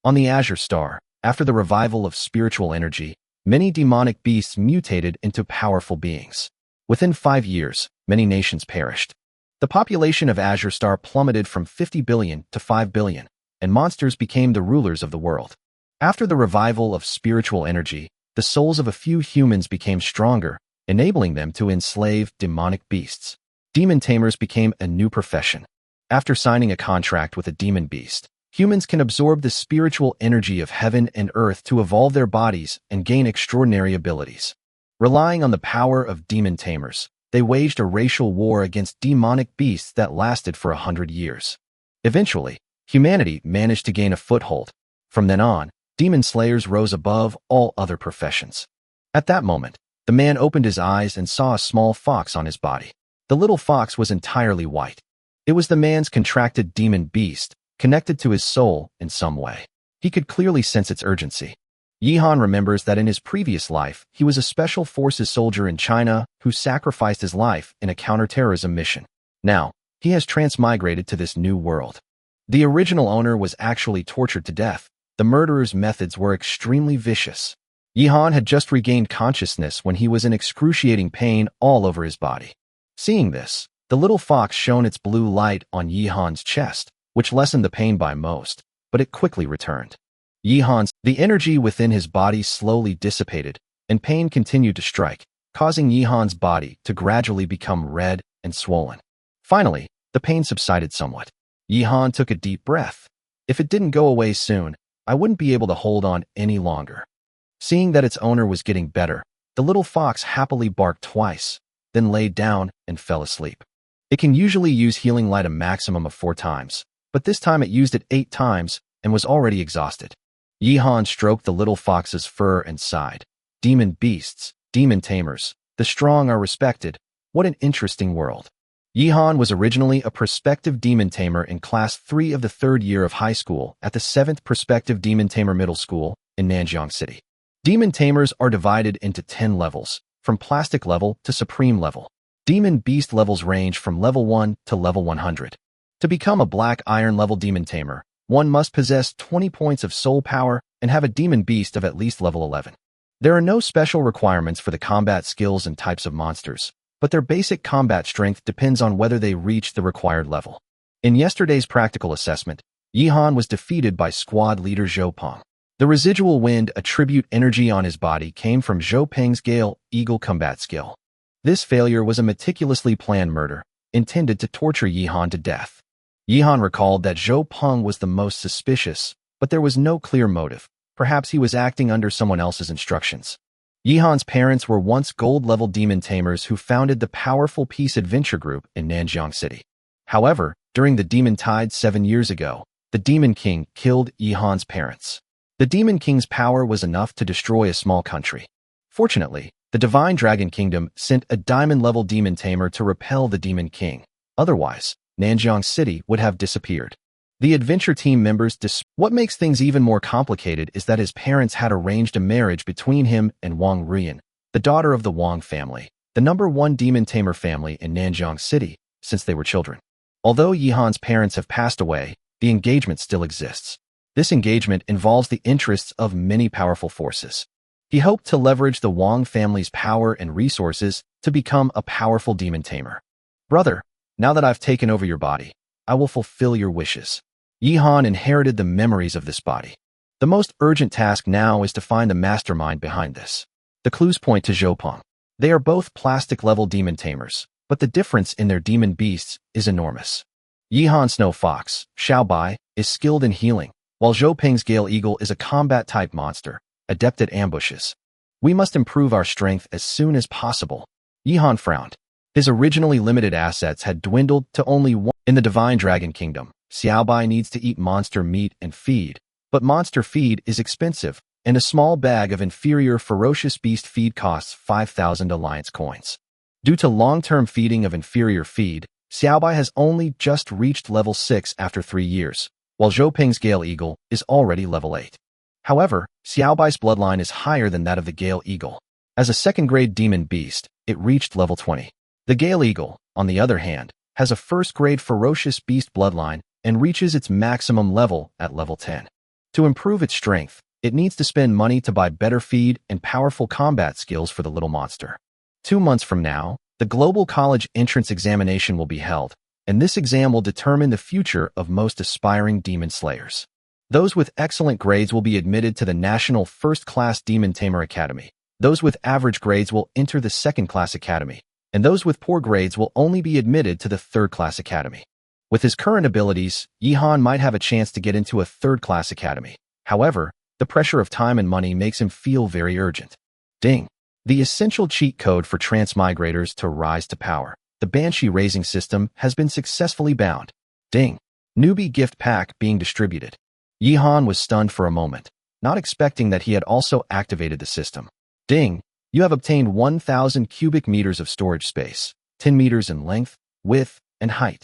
On the Azure Star, after the revival of spiritual energy, many demonic beasts mutated into powerful beings. Within 5 years, many nations perished. The population of Azure Star plummeted from 50 billion to 5 billion, and monsters became the rulers of the world. After the revival of spiritual energy, the souls of a few humans became stronger, enabling them to enslave demonic beasts. Demon tamers became a new profession. After signing a contract with a demon beast, humans can absorb the spiritual energy of heaven and earth to evolve their bodies and gain extraordinary abilities. Relying on the power of demon tamers, they waged a racial war against demonic beasts that lasted for 100 years. Eventually, humanity managed to gain a foothold. From then on, demon slayers rose above all other professions. At that moment, the man opened his eyes and saw a small fox on his body. The little fox was entirely white. It was the man's contracted demon beast, connected to his soul in some way. He could clearly sense its urgency. Yihan remembers that in his previous life, he was a special forces soldier in China who sacrificed his life in a counterterrorism mission. Now, he has transmigrated to this new world. The original owner was actually tortured to death. The murderer's methods were extremely vicious. Yihan had just regained consciousness when he was in excruciating pain all over his body. Seeing this, the little fox shone its blue light on Yihan's chest, which lessened the pain by most, but it quickly returned. The energy within his body slowly dissipated, and pain continued to strike, causing Yihan's body to gradually become red and swollen. Finally, the pain subsided somewhat. Yihan took a deep breath. If it didn't go away soon, I wouldn't be able to hold on any longer. Seeing that its owner was getting better, the little fox happily barked twice, then laid down and fell asleep. It can usually use healing light a maximum of 4 times, but this time it used it 8 times and was already exhausted. Yihan stroked the little fox's fur and sighed. Demon beasts, demon tamers, the strong are respected. What an interesting world. Yihan was originally a prospective demon tamer in Class 3 of the 3rd year of high school at the 7th Prospective Demon Tamer Middle School in Nanjiang City. Demon tamers are divided into 10 levels, from plastic level to supreme level. Demon beast levels range from level 1 to level 100. To become a black iron level demon tamer, one must possess 20 points of soul power and have a demon beast of at least level 11. There are no special requirements for the combat skills and types of monsters, but their basic combat strength depends on whether they reach the required level. In yesterday's practical assessment, Yihan was defeated by squad leader Zhou Peng. The residual wind attribute energy on his body came from Zhou Peng's Gale Eagle combat skill. This failure was a meticulously planned murder, intended to torture Yihan to death. Yihan recalled that Zhou Peng was the most suspicious, but there was no clear motive. Perhaps he was acting under someone else's instructions. Yihan's parents were once gold-level demon tamers who founded the powerful Peace Adventure Group in Nanjiang City. However, during the Demon Tide 7 years ago, the Demon King killed Yihan's parents. The Demon King's power was enough to destroy a small country. Fortunately, the Divine Dragon Kingdom sent a diamond-level demon tamer to repel the Demon King. Otherwise, Nanjiang City would have disappeared. The adventure team members What makes things even more complicated is that his parents had arranged a marriage between him and Wong Ruian, the daughter of the Wong family, the #1 demon tamer family in Nanjiang City, since they were children. Although Yihan's parents have passed away, the engagement still exists. This engagement involves the interests of many powerful forces. He hoped to leverage the Wong family's power and resources to become a powerful demon tamer. Brother, now that I've taken over your body, I will fulfill your wishes. Yihan inherited the memories of this body. The most urgent task now is to find the mastermind behind this. The clues point to Zhou Peng. They are both plastic-level demon tamers, but the difference in their demon beasts is enormous. Yihan Snow Fox, Xiaobai, is skilled in healing, while Zhou Peng's Gale Eagle is a combat-type monster, adept at ambushes. We must improve our strength as soon as possible. Yihan frowned. His originally limited assets had dwindled to only 1. In the Divine Dragon Kingdom, Xiaobai needs to eat monster meat and feed, but monster feed is expensive, and a small bag of inferior ferocious beast feed costs 5,000 alliance coins. Due to long-term feeding of inferior feed, Xiaobai has only just reached level 6 after 3 years, while Zhou Peng's Gale Eagle is already level 8. However, Xiaobai's bloodline is higher than that of the Gale Eagle. As a second-grade demon beast, it reached level 20. The Gale Eagle, on the other hand, has a first-grade ferocious beast bloodline and reaches its maximum level at level 10. To improve its strength, it needs to spend money to buy better feed and powerful combat skills for the little monster. 2 months from now, the global college entrance examination will be held, and this exam will determine the future of most aspiring demon slayers. Those with excellent grades will be admitted to the National First-Class Demon Tamer Academy. Those with average grades will enter the Second-Class Academy, and those with poor grades will only be admitted to the Third-Class Academy. With his current abilities, Yihan might have a chance to get into a Third-Class Academy. However, the pressure of time and money makes him feel very urgent. Ding! The essential cheat code for transmigrators to rise to power, the Banshee raising system, has been successfully bound. Ding! Newbie gift pack being distributed. Yihan was stunned for a moment, not expecting that he had also activated the system. Ding! You have obtained 1,000 cubic meters of storage space, 10 meters in length, width, and height.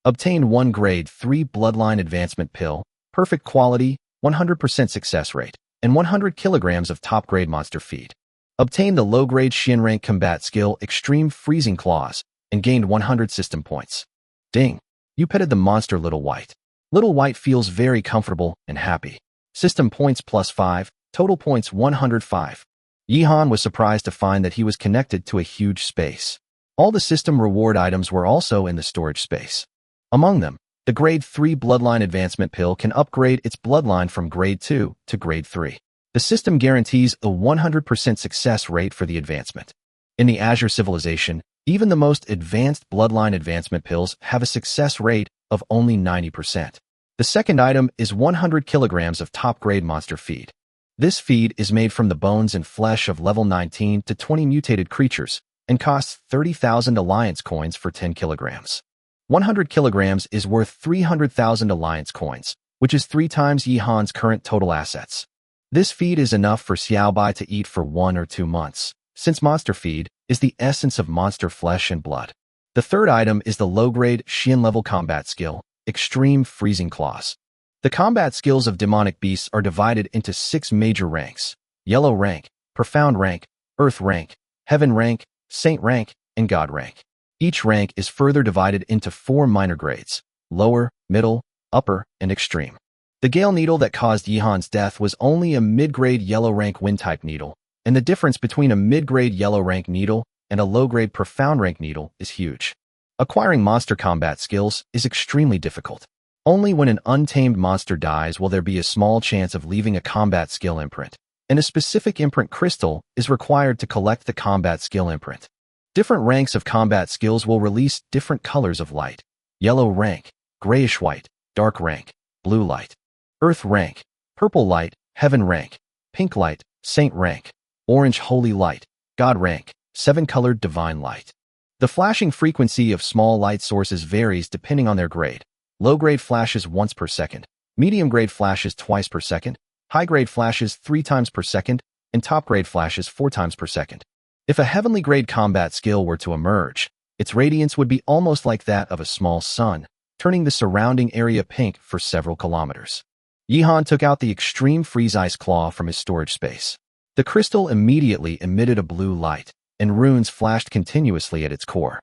Obtain 1 grade 3 bloodline advancement pill, perfect quality, 100% success rate, and 100 kilograms of top-grade monster feed. Obtain the low-grade Shin rank combat skill Extreme Freezing Claws, and gained 100 system points. Ding! You petted the monster Little White. Little White feels very comfortable and happy. System points +5, total points 105. Yihan was surprised to find that he was connected to a huge space. All the system reward items were also in the storage space. Among them, the Grade 3 Bloodline Advancement Pill can upgrade its bloodline from Grade 2 to Grade 3. The system guarantees a 100% success rate for the advancement. In the Azure Civilization, even the most advanced bloodline advancement pills have a success rate of only 90%. The second item is 100 kilograms of top-grade monster feed. This feed is made from the bones and flesh of level 19 to 20 mutated creatures and costs 30,000 alliance coins for 10 kilograms. 100 kilograms is worth 300,000 alliance coins, which is 3 times Yihan's current total assets. This feed is enough for Xiaobai to eat for 1 or 2 months, since monster feed is the essence of monster flesh and blood. The third item is the low-grade Shin level combat skill, Extreme Freezing Claws. The combat skills of demonic beasts are divided into 6 major ranks: Yellow rank, Profound rank, Earth rank, Heaven rank, Saint rank, and God rank. Each rank is further divided into 4 minor grades: lower, middle, upper, and extreme. The Gale Needle that caused Yihan's death was only a mid-grade yellow rank wind-type needle, and the difference between a mid-grade yellow rank needle and a low-grade profound rank needle is huge. Acquiring monster combat skills is extremely difficult. Only when an untamed monster dies will there be a small chance of leaving a combat skill imprint, and a specific imprint crystal is required to collect the combat skill imprint. Different ranks of combat skills will release different colors of light: yellow rank, grayish white, dark rank, blue light; Earth rank, purple light, Heaven rank, pink light, Saint rank; orange holy light, God rank, 7-colored divine light. The flashing frequency of small light sources varies depending on their grade. Low-grade flashes once per second, medium-grade flashes twice per second, high-grade flashes 3 times per second, and top-grade flashes 4 times per second. If a heavenly grade combat skill were to emerge, its radiance would be almost like that of a small sun, turning the surrounding area pink for several kilometers. Yihan took out the Extreme Freeze Ice Claw from his storage space. The crystal immediately emitted a blue light, and runes flashed continuously at its core.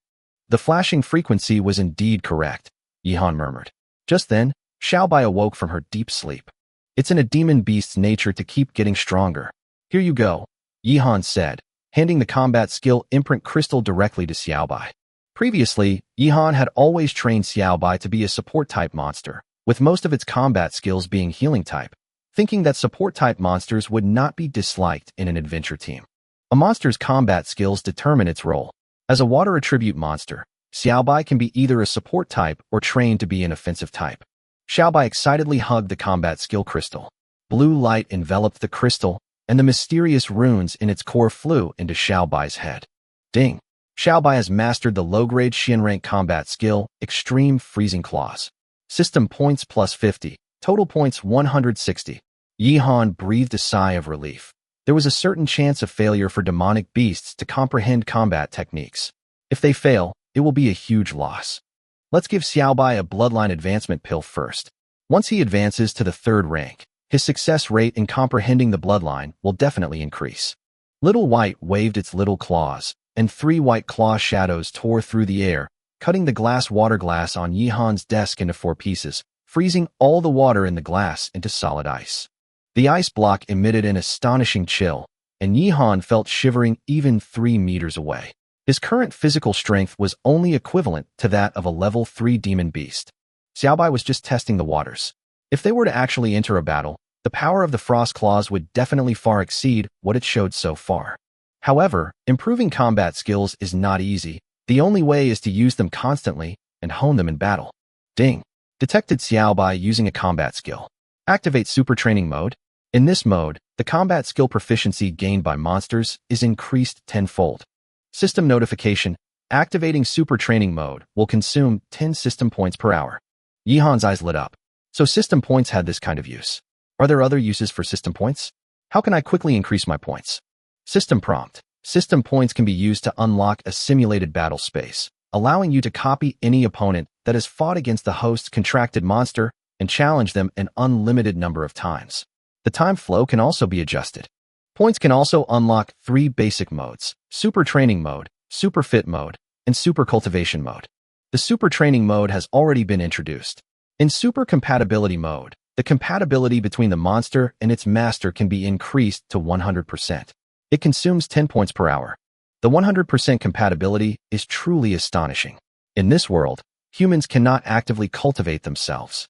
The flashing frequency was indeed correct, Yihan murmured. Just then, Xiaobai awoke from her deep sleep. It's in a demon beast's nature to keep getting stronger. Here you go, Yihan said, handing the combat skill imprint crystal directly to Xiaobai. Previously, Yihan had always trained Xiaobai to be a support-type monster, with most of its combat skills being healing-type, thinking that support-type monsters would not be disliked in an adventure team. A monster's combat skills determine its role. As a water attribute monster, Xiaobai can be either a support type or trained to be an offensive type. Xiaobai excitedly hugged the combat skill crystal. Blue light enveloped the crystal, and the mysterious runes in its core flew into Xiaobai's head. Ding! Xiaobai has mastered the low-grade Shin rank combat skill, Extreme Freezing Claws. System points +50, total points 160. Yihan breathed a sigh of relief. There was a certain chance of failure for demonic beasts to comprehend combat techniques. If they fail, it will be a huge loss. Let's give Xiaobai a bloodline advancement pill first. Once he advances to the 3rd rank, his success rate in comprehending the bloodline will definitely increase. Little White waved its little claws, and 3 white claw shadows tore through the air, cutting the water glass on Yihan's desk into 4 pieces, freezing all the water in the glass into solid ice. The ice block emitted an astonishing chill, and Yihan felt shivering even 3 meters away. His current physical strength was only equivalent to that of a level 3 demon beast. Xiaobai was just testing the waters. If they were to actually enter a battle, the power of the frost claws would definitely far exceed what it showed so far. However, improving combat skills is not easy. The only way is to use them constantly and hone them in battle. Ding! Detected Xiaobai using a combat skill. Activate Super Training Mode. In this mode, the combat skill proficiency gained by monsters is increased tenfold. System notification. Activating Super Training Mode will consume 10 system points per hour. Yihan's eyes lit up. So system points had this kind of use. Are there other uses for system points? How can I quickly increase my points? System prompt. System points can be used to unlock a simulated battle space, allowing you to copy any opponent that has fought against the host's contracted monster and challenge them an unlimited number of times. The time flow can also be adjusted. Points can also unlock 3 basic modes: Super Training Mode, Super Fit Mode, and Super Cultivation Mode. The Super Training Mode has already been introduced. In Super Compatibility Mode, the compatibility between the monster and its master can be increased to 100%. It consumes 10 points per hour. The 100% compatibility is truly astonishing. In this world, humans cannot actively cultivate themselves.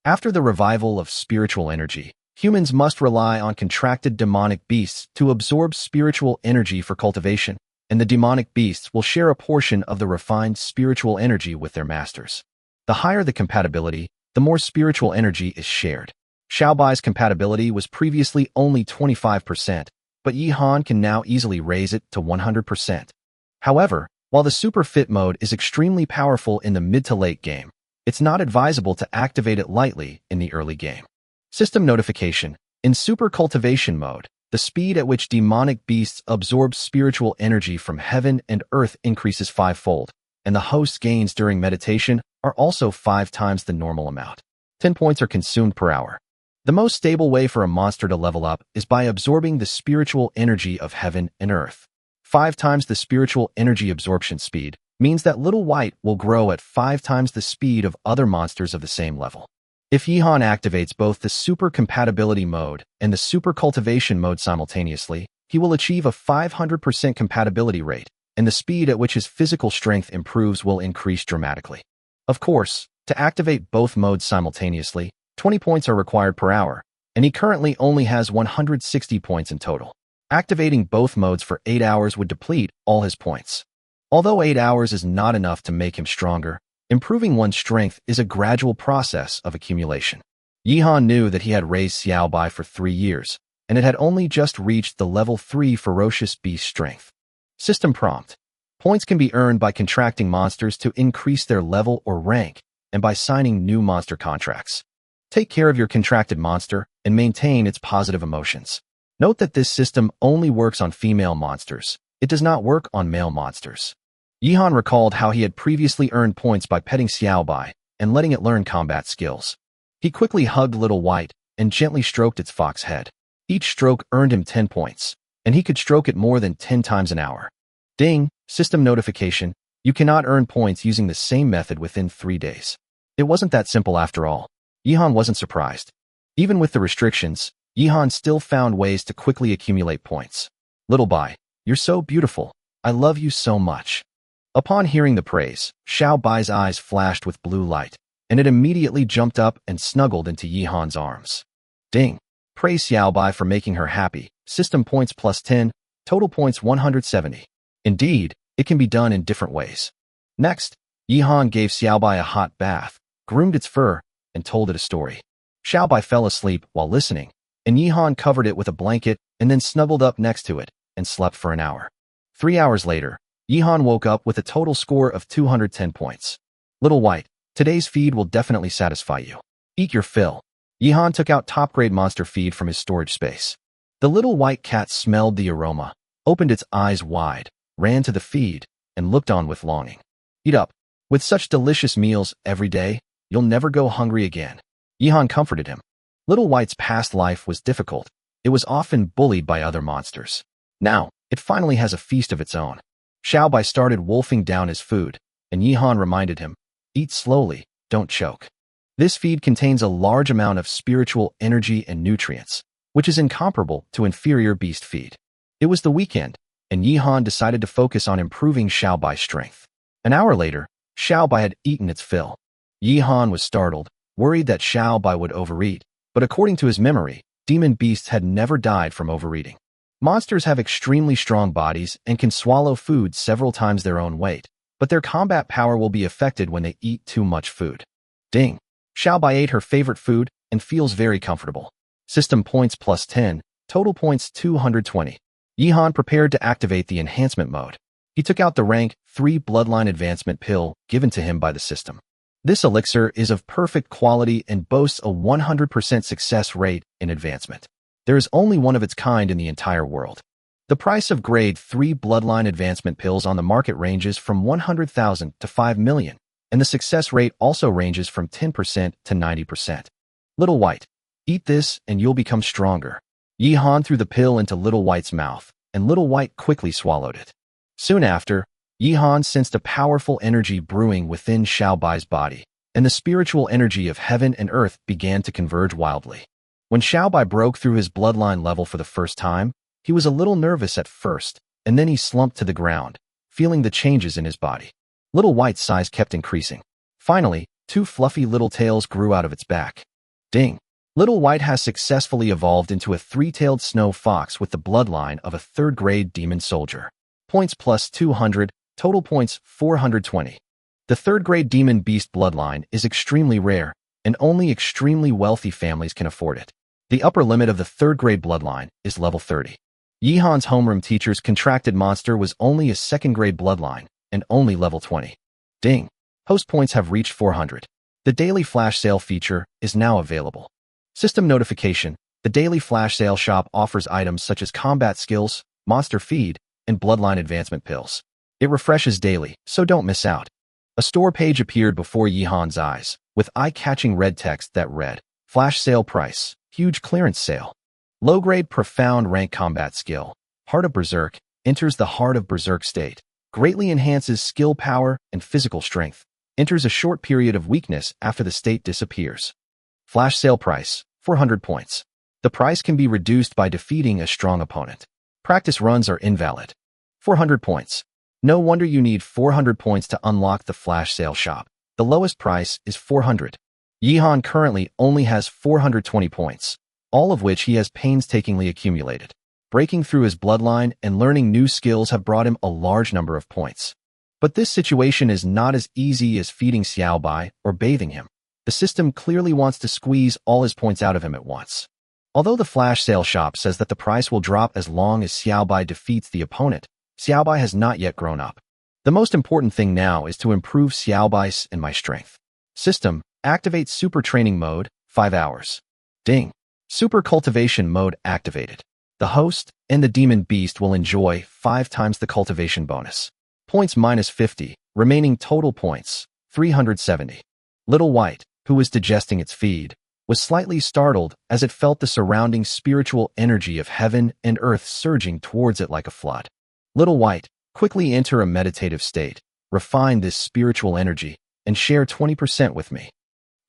After the revival of spiritual energy, humans must rely on contracted demonic beasts to absorb spiritual energy for cultivation, and the demonic beasts will share a portion of the refined spiritual energy with their masters. The higher the compatibility, the more spiritual energy is shared. Xiaobai's compatibility was previously only 25%, but Yihan can now easily raise it to 100%. However, while the Super Fit mode is extremely powerful in the mid to late game, it's not advisable to activate it lightly in the early game. System notification. In Super Cultivation mode, the speed at which demonic beasts absorb spiritual energy from heaven and earth increases 5-fold, and the host's gains during meditation are also 5 times the normal amount. 10 points are consumed per hour. The most stable way for a monster to level up is by absorbing the spiritual energy of heaven and earth. 5 times the spiritual energy absorption speed means that Little White will grow at 5 times the speed of other monsters of the same level. If Yihan activates both the Super Compatibility mode and the Super Cultivation mode simultaneously, he will achieve a 500% compatibility rate, and the speed at which his physical strength improves will increase dramatically. Of course, to activate both modes simultaneously, 20 points are required per hour, and he currently only has 160 points in total. Activating both modes for 8 hours would deplete all his points. Although 8 hours is not enough to make him stronger, improving one's strength is a gradual process of accumulation. Yihan knew that he had raised Xiaobai for 3 years, and it had only just reached the level 3 ferocious beast strength. System prompt. Points can be earned by contracting monsters to increase their level or rank, and by signing new monster contracts. Take care of your contracted monster and maintain its positive emotions. Note that this system only works on female monsters. It does not work on male monsters. Yihan recalled how he had previously earned points by petting Xiaobai and letting it learn combat skills. He quickly hugged Little White and gently stroked its fox head. Each stroke earned him 10 points, and he could stroke it more than 10 times an hour. Ding! System notification. You cannot earn points using the same method within 3 days. It wasn't that simple after all. Yihan wasn't surprised. Even with the restrictions, Yihan still found ways to quickly accumulate points. Little Bai, you're so beautiful. I love you so much. Upon hearing the praise, Xiao Bai's eyes flashed with blue light, and it immediately jumped up and snuggled into Yihan's arms. Ding! Praise Xiao Bai for making her happy. System points plus 10, total points 170. Indeed, it can be done in different ways. Next, Yihan gave Xiao Bai a hot bath, groomed its fur, and told it a story. Xiao Bai fell asleep while listening, and Yihan covered it with a blanket and then snuggled up next to it and slept for an hour. 3 hours later, Yihan woke up with a total score of 210 points. Little White, today's feed will definitely satisfy you. Eat your fill. Yihan took out top-grade monster feed from his storage space. The little white cat smelled the aroma, opened its eyes wide, ran to the feed, and looked on with longing. Eat up. With such delicious meals every day, you'll never go hungry again. Yihan comforted him. Little White's past life was difficult. It was often bullied by other monsters. Now, it finally has a feast of its own. Xiao Bai started wolfing down his food, and Yihan reminded him, eat slowly, don't choke. This feed contains a large amount of spiritual energy and nutrients, which is incomparable to inferior beast feed. It was the weekend, and Yihan decided to focus on improving Xiaobai's strength. An hour later, Xiaobai had eaten its fill. Yihan was startled, worried that Xiaobai would overeat, but according to his memory, demon beasts had never died from overeating. Monsters have extremely strong bodies and can swallow food several times their own weight, but their combat power will be affected when they eat too much food. Ding! Xiaobai ate her favorite food and feels very comfortable. System points plus 10, total points 220. Yihan prepared to activate the enhancement mode. He took out the rank 3 bloodline advancement pill given to him by the system. This elixir is of perfect quality and boasts a 100% success rate in advancement. There is only one of its kind in the entire world. The price of grade 3 bloodline advancement pills on the market ranges from 100,000 to 5 million, and the success rate also ranges from 10% to 90%. Little White, eat this and you'll become stronger. Yihan threw the pill into Little White's mouth, and Little White quickly swallowed it. Soon after, Yihan sensed a powerful energy brewing within Xiaobai's body, and the spiritual energy of heaven and earth began to converge wildly. When Xiaobai broke through his bloodline level for the first time, he was a little nervous at first, and then he slumped to the ground, feeling the changes in his body. Little White's size kept increasing. Finally, 2 fluffy little tails grew out of its back. Ding! Little White has successfully evolved into a 3-tailed snow fox with the bloodline of a 3rd-grade demon soldier. Points plus 200, total points 420. The 3rd-grade demon beast bloodline is extremely rare, and only extremely wealthy families can afford it. The upper limit of the 3rd-grade bloodline is level 30. Yihan's homeroom teacher's contracted monster was only a 2nd-grade bloodline, and only level 20. Ding! Host points have reached 400. The daily flash sale feature is now available. System notification: the daily flash sale shop offers items such as combat skills, monster feed, and bloodline advancement pills. It refreshes daily, so don't miss out. A store page appeared before Yihan's eyes, with eye-catching red text that read, Flash sale price, huge clearance sale. Low-grade profound rank combat skill, Heart of Berserk, enters the Heart of Berserk state, greatly enhances skill power and physical strength, enters a short period of weakness after the state disappears. Flash sale price, 400 points. The price can be reduced by defeating a strong opponent. Practice runs are invalid. 400 points. No wonder you need 400 points to unlock the flash sale shop. The lowest price is 400. Yihan currently only has 420 points, all of which he has painstakingly accumulated. Breaking through his bloodline and learning new skills have brought him a large number of points. But this situation is not as easy as feeding Xiaobai or bathing him. The system clearly wants to squeeze all his points out of him at once. Although the flash sale shop says that the price will drop as long as Xiaobai defeats the opponent, Xiaobai has not yet grown up. The most important thing now is to improve Xiaobai's and my strength. System, activate Super Training Mode, 5 hours. Ding! Super Cultivation Mode activated. The host and the demon beast will enjoy 5 times the cultivation bonus. Points minus 50, remaining total points, 370. Little White, who was digesting its feed, was slightly startled as it felt the surrounding spiritual energy of heaven and earth surging towards it like a flood. Little White, quickly enter a meditative state, refine this spiritual energy, and share 20% with me.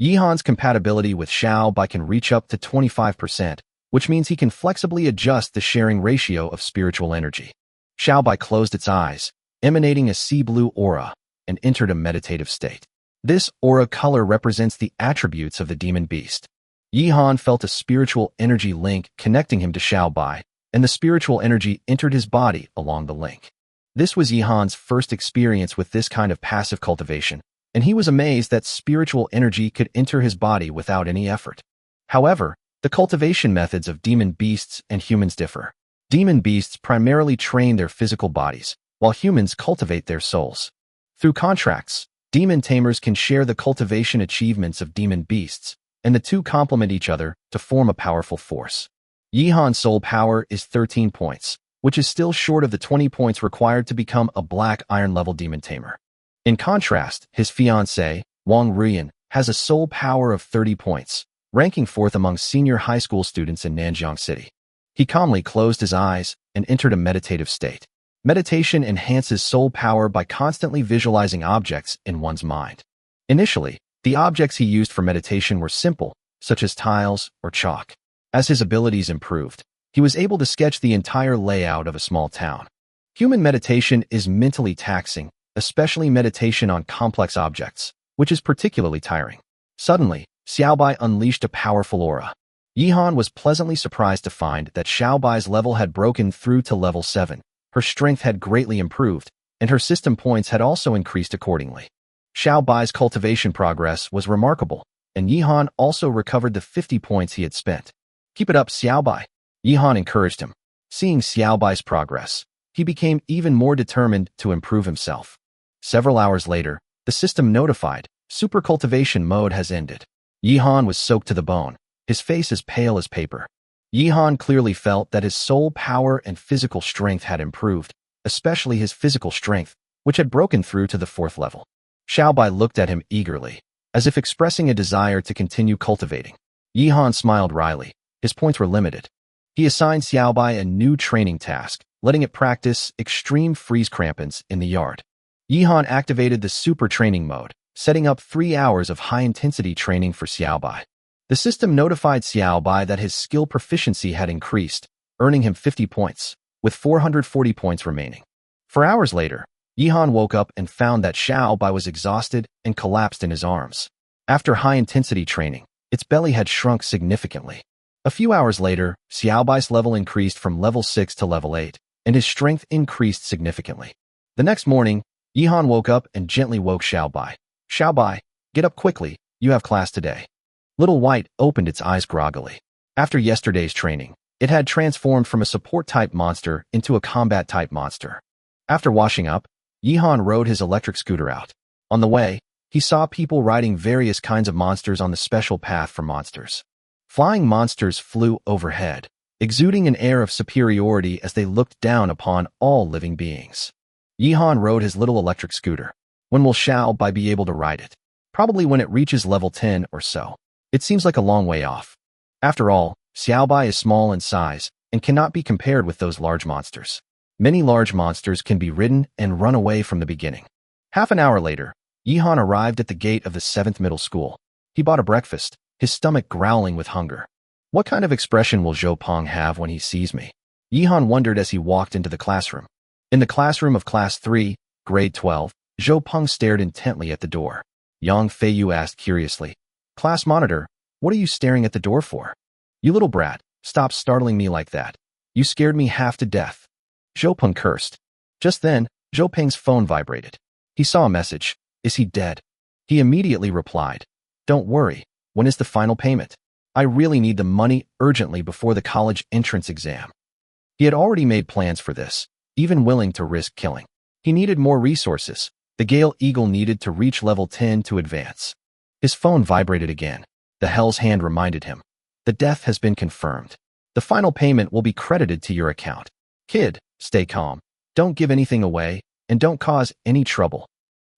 Yihan's compatibility with Xiaobai can reach up to 25%, which means he can flexibly adjust the sharing ratio of spiritual energy. Xiaobai closed its eyes, emanating a sea blue aura, and entered a meditative state. This aura color represents the attributes of the demon beast. Yihan felt a spiritual energy link connecting him to Xiaobai, and the spiritual energy entered his body along the link. This was Yihan's first experience with this kind of passive cultivation, and he was amazed that spiritual energy could enter his body without any effort. However, the cultivation methods of demon beasts and humans differ. Demon beasts primarily train their physical bodies, while humans cultivate their souls. Through contracts, demon tamers can share the cultivation achievements of demon beasts, and the two complement each other to form a powerful force. Yihan's soul power is 13 points, which is still short of the 20 points required to become a black iron-level demon tamer. In contrast, his fiancée, Wong Ruian, has a soul power of 30 points, ranking 4th among senior high school students in Nanjiang City. He calmly closed his eyes and entered a meditative state. Meditation enhances soul power by constantly visualizing objects in one's mind. Initially, The objects he used for meditation were simple, such as tiles or chalk. As his abilities improved, he was able to sketch the entire layout of a small town. Human meditation is mentally taxing, especially meditation on complex objects, which is particularly tiring. Suddenly, Xiaobai unleashed a powerful aura. Yihan was pleasantly surprised to find that Xiaobai's level had broken through to level 7. Her strength had greatly improved, and her system points had also increased accordingly. Xiaobai's cultivation progress was remarkable, and Yihan also recovered the 50 points he had spent. Keep it up, Xiaobai. Yihan encouraged him. Seeing Xiaobai's progress, he became even more determined to improve himself. Several hours later, the system notified, Super Cultivation mode has ended. Yihan was soaked to the bone, his face as pale as paper. Yihan clearly felt that his soul power and physical strength had improved, especially his physical strength, which had broken through to the 4th level. Xiaobai looked at him eagerly, as if expressing a desire to continue cultivating. Yihan smiled wryly. His points were limited. He assigned Xiaobai a new training task, letting it practice extreme freeze crampons in the yard. Yihan activated the super training mode, setting up 3 hours of high-intensity training for Xiaobai. The system notified Xiaobai that his skill proficiency had increased, earning him 50 points, with 440 points remaining. 4 hours later, Yihan woke up and found that Xiaobai was exhausted and collapsed in his arms. After high-intensity training, its belly had shrunk significantly. A few hours later, Xiaobai's level increased from level 6 to level 8, and his strength increased significantly. The next morning, Yihan woke up and gently woke Xiaobai. Xiaobai, get up quickly, you have class today. Little White opened its eyes groggily. After yesterday's training, it had transformed from a support-type monster into a combat-type monster. After washing up, Yihan rode his electric scooter out. On the way, he saw people riding various kinds of monsters on the special path for monsters. Flying monsters flew overhead, exuding an air of superiority as they looked down upon all living beings. Yihan rode his little electric scooter. When will Xiaobai be able to ride it? Probably when it reaches level 10 or so. It seems like a long way off. After all, Xiaobai is small in size and cannot be compared with those large monsters. Many large monsters can be ridden and run away from the beginning. Half an hour later, Yihan arrived at the gate of the 7th middle school. He bought a breakfast, his stomach growling with hunger. What kind of expression will Zhou Peng have when he sees me? Yihan wondered as he walked into the classroom. In the classroom of Class 3, Grade 12, Zhou Peng stared intently at the door. Yang Feiyu asked curiously, "Class monitor, what are you staring at the door for?" "You little brat, stop startling me like that. You scared me half to death." Zhou Peng cursed. Just then, Zhou Peng's phone vibrated. He saw a message. "Is he dead?" He immediately replied, "Don't worry, when is the final payment? I really need the money urgently before the college entrance exam." He had already made plans for this, even willing to risk killing. He needed more resources. The Gale Eagle needed to reach level 10 to advance. His phone vibrated again. The Hell's Hand reminded him. "The death has been confirmed. The final payment will be credited to your account. Kid, stay calm. Don't give anything away, and don't cause any trouble."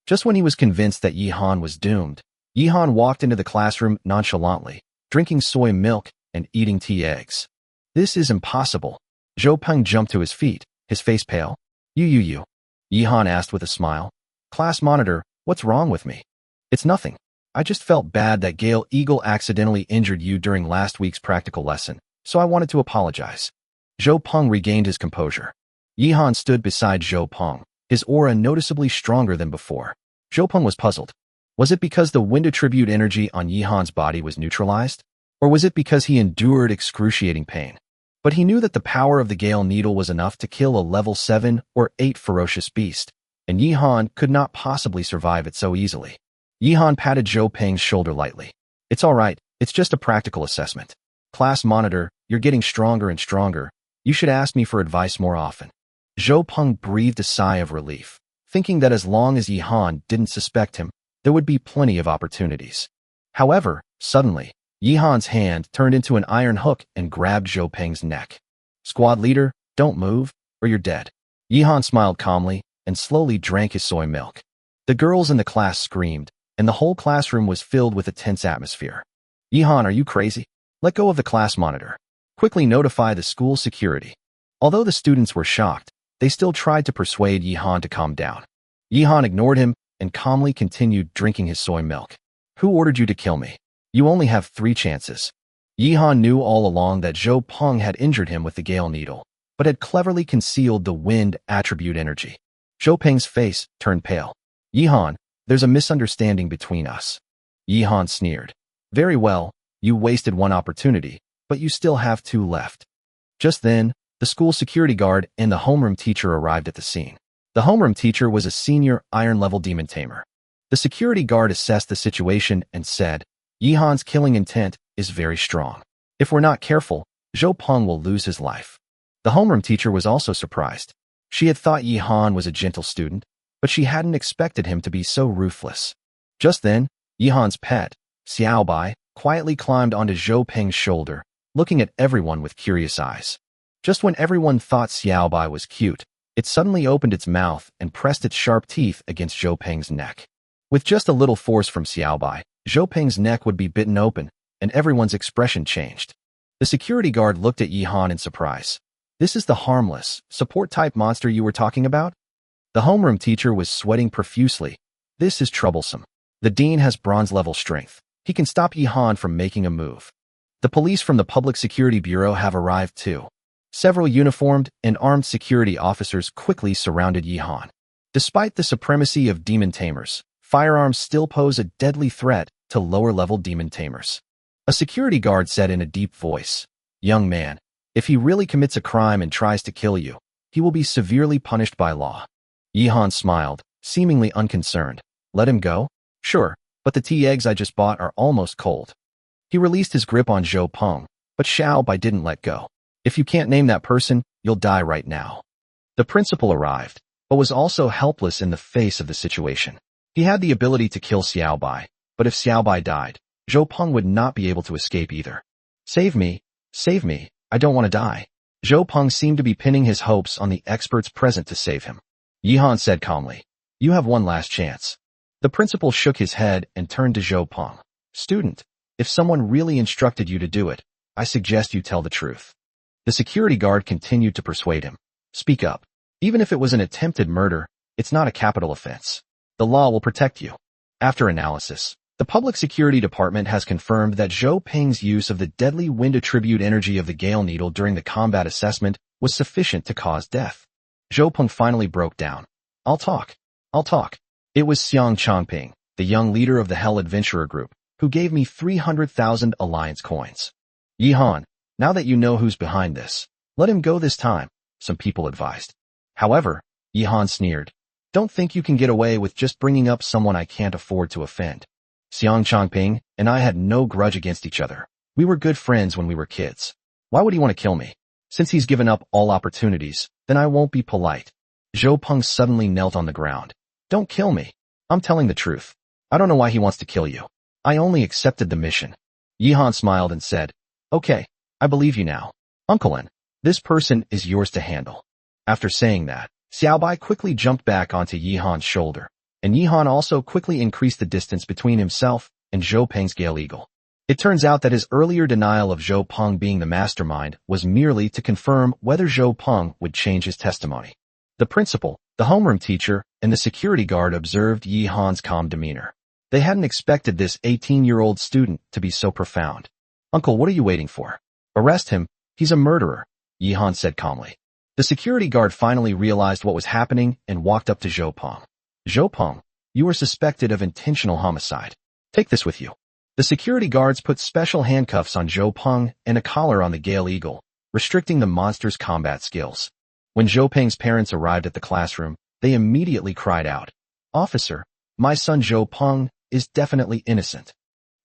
Just when he was convinced that Yihan was doomed, Yihan walked into the classroom nonchalantly, drinking soy milk and eating tea eggs. "This is impossible." Zhou Peng jumped to his feet, his face pale. You. Yihan asked with a smile. "Class monitor, what's wrong with me?" "It's nothing. I just felt bad that Gale Eagle accidentally injured you during last week's practical lesson, so I wanted to apologize." Zhou Peng regained his composure. Yihan stood beside Zhou Peng, his aura noticeably stronger than before. Zhou Peng was puzzled. Was it because the wind attribute energy on Yihan's body was neutralized? Or was it because he endured excruciating pain? But he knew that the power of the Gale Needle was enough to kill a level 7 or 8 ferocious beast, and Yihan could not possibly survive it so easily. Yihan patted Zhou Peng's shoulder lightly. "It's all right, it's just a practical assessment. Class monitor, you're getting stronger and stronger. You should ask me for advice more often." Zhou Peng breathed a sigh of relief, thinking that as long as Yihan didn't suspect him, there would be plenty of opportunities. However, suddenly, Yihan's hand turned into an iron hook and grabbed Zhou Peng's neck. "Squad leader, don't move, or you're dead." Yihan smiled calmly and slowly drank his soy milk. The girls in the class screamed, and the whole classroom was filled with a tense atmosphere. "Yihan, are you crazy? Let go of the class monitor. Quickly notify the school security." Although the students were shocked, they still tried to persuade Yihan to calm down. Yihan ignored him and calmly continued drinking his soy milk. Who ordered you to kill me? You only have 3 chances. Yihan knew all along that Zhou Peng had injured him with the Gale Needle, but had cleverly concealed the wind attribute energy. Zhou Peng's face turned pale. Yihan, there's a misunderstanding between us. Yihan sneered. Very well, you wasted 1 opportunity, but you still have 2 left. Just then, the school security guard and the homeroom teacher arrived at the scene. The homeroom teacher was a senior iron-level demon tamer. The security guard assessed the situation and said, Yihan's killing intent is very strong. If we're not careful, Zhou Peng will lose his life. The homeroom teacher was also surprised. She had thought Yihan was a gentle student, but she hadn't expected him to be so ruthless. Just then, Yihan's pet, Xiaobai, quietly climbed onto Zhou Peng's shoulder, looking at everyone with curious eyes. Just when everyone thought Xiaobai was cute, it suddenly opened its mouth and pressed its sharp teeth against Zhou Peng's neck. With just a little force from Xiaobai, Zhou Peng's neck would be bitten open, and everyone's expression changed. The security guard looked at Yihan in surprise. This is the harmless, support-type monster you were talking about? The homeroom teacher was sweating profusely. This is troublesome. The dean has bronze-level strength. He can stop Yihan from making a move. The police from the Public Security Bureau have arrived too. Several uniformed and armed security officers quickly surrounded Yihan. Despite the supremacy of demon tamers, firearms still pose a deadly threat to lower-level demon tamers. A security guard said in a deep voice, Young man, if he really commits a crime and tries to kill you, he will be severely punished by law. Yihan smiled, seemingly unconcerned. Let him go? Sure, but the tea eggs I just bought are almost cold. He released his grip on Zhou Peng, but Xiaobai didn't let go. If you can't name that person, you'll die right now. The principal arrived, but was also helpless in the face of the situation. He had the ability to kill Xiaobai, but if Xiaobai died, Zhou Peng would not be able to escape either. Save me, I don't want to die. Zhou Peng seemed to be pinning his hopes on the experts present to save him. Yihan said calmly, You have 1 last chance. The principal shook his head and turned to Zhou Peng. Student, if someone really instructed you to do it, I suggest you tell the truth. The security guard continued to persuade him. Speak up. Even if it was an attempted murder, it's not a capital offense. The law will protect you. After analysis, the Public Security Department has confirmed that Zhou Peng's use of the deadly wind attribute energy of the Gale Needle during the combat assessment was sufficient to cause death. Zhou Peng finally broke down. I'll talk. It was Xiang Changping, the young leader of the Hell Adventurer Group, who gave me 300,000 alliance coins. Yihan, now that you know who's behind this, let him go this time, some people advised. However, Yihan sneered. Don't think you can get away with just bringing up someone I can't afford to offend. Xiang Changping and I had no grudge against each other. We were good friends when we were kids. Why would he want to kill me? Since he's given up all opportunities, then I won't be polite. Zhou Peng suddenly knelt on the ground. Don't kill me. I'm telling the truth. I don't know why he wants to kill you. I only accepted the mission. Yihan smiled and said, Okay, I believe you now. Uncle N, this person is yours to handle. After saying that, Xiaobai quickly jumped back onto Yihan's shoulder, and Yihan also quickly increased the distance between himself and Zhou Peng's Gale Eagle. It turns out that his earlier denial of Zhou Peng being the mastermind was merely to confirm whether Zhou Peng would change his testimony. The principal, the homeroom teacher, and the security guard observed Yihan's calm demeanor. They hadn't expected this 18-year-old student to be so profound. Uncle, what are you waiting for? Arrest him. He's a murderer, Yihan said calmly. The security guard finally realized what was happening and walked up to Zhou Peng. Zhou Peng, you are suspected of intentional homicide. Take this with you. The security guards put special handcuffs on Zhou Peng and a collar on the Gale Eagle, restricting the monster's combat skills. When Zhou Peng's parents arrived at the classroom, they immediately cried out, Officer, my son Zhou Peng is definitely innocent.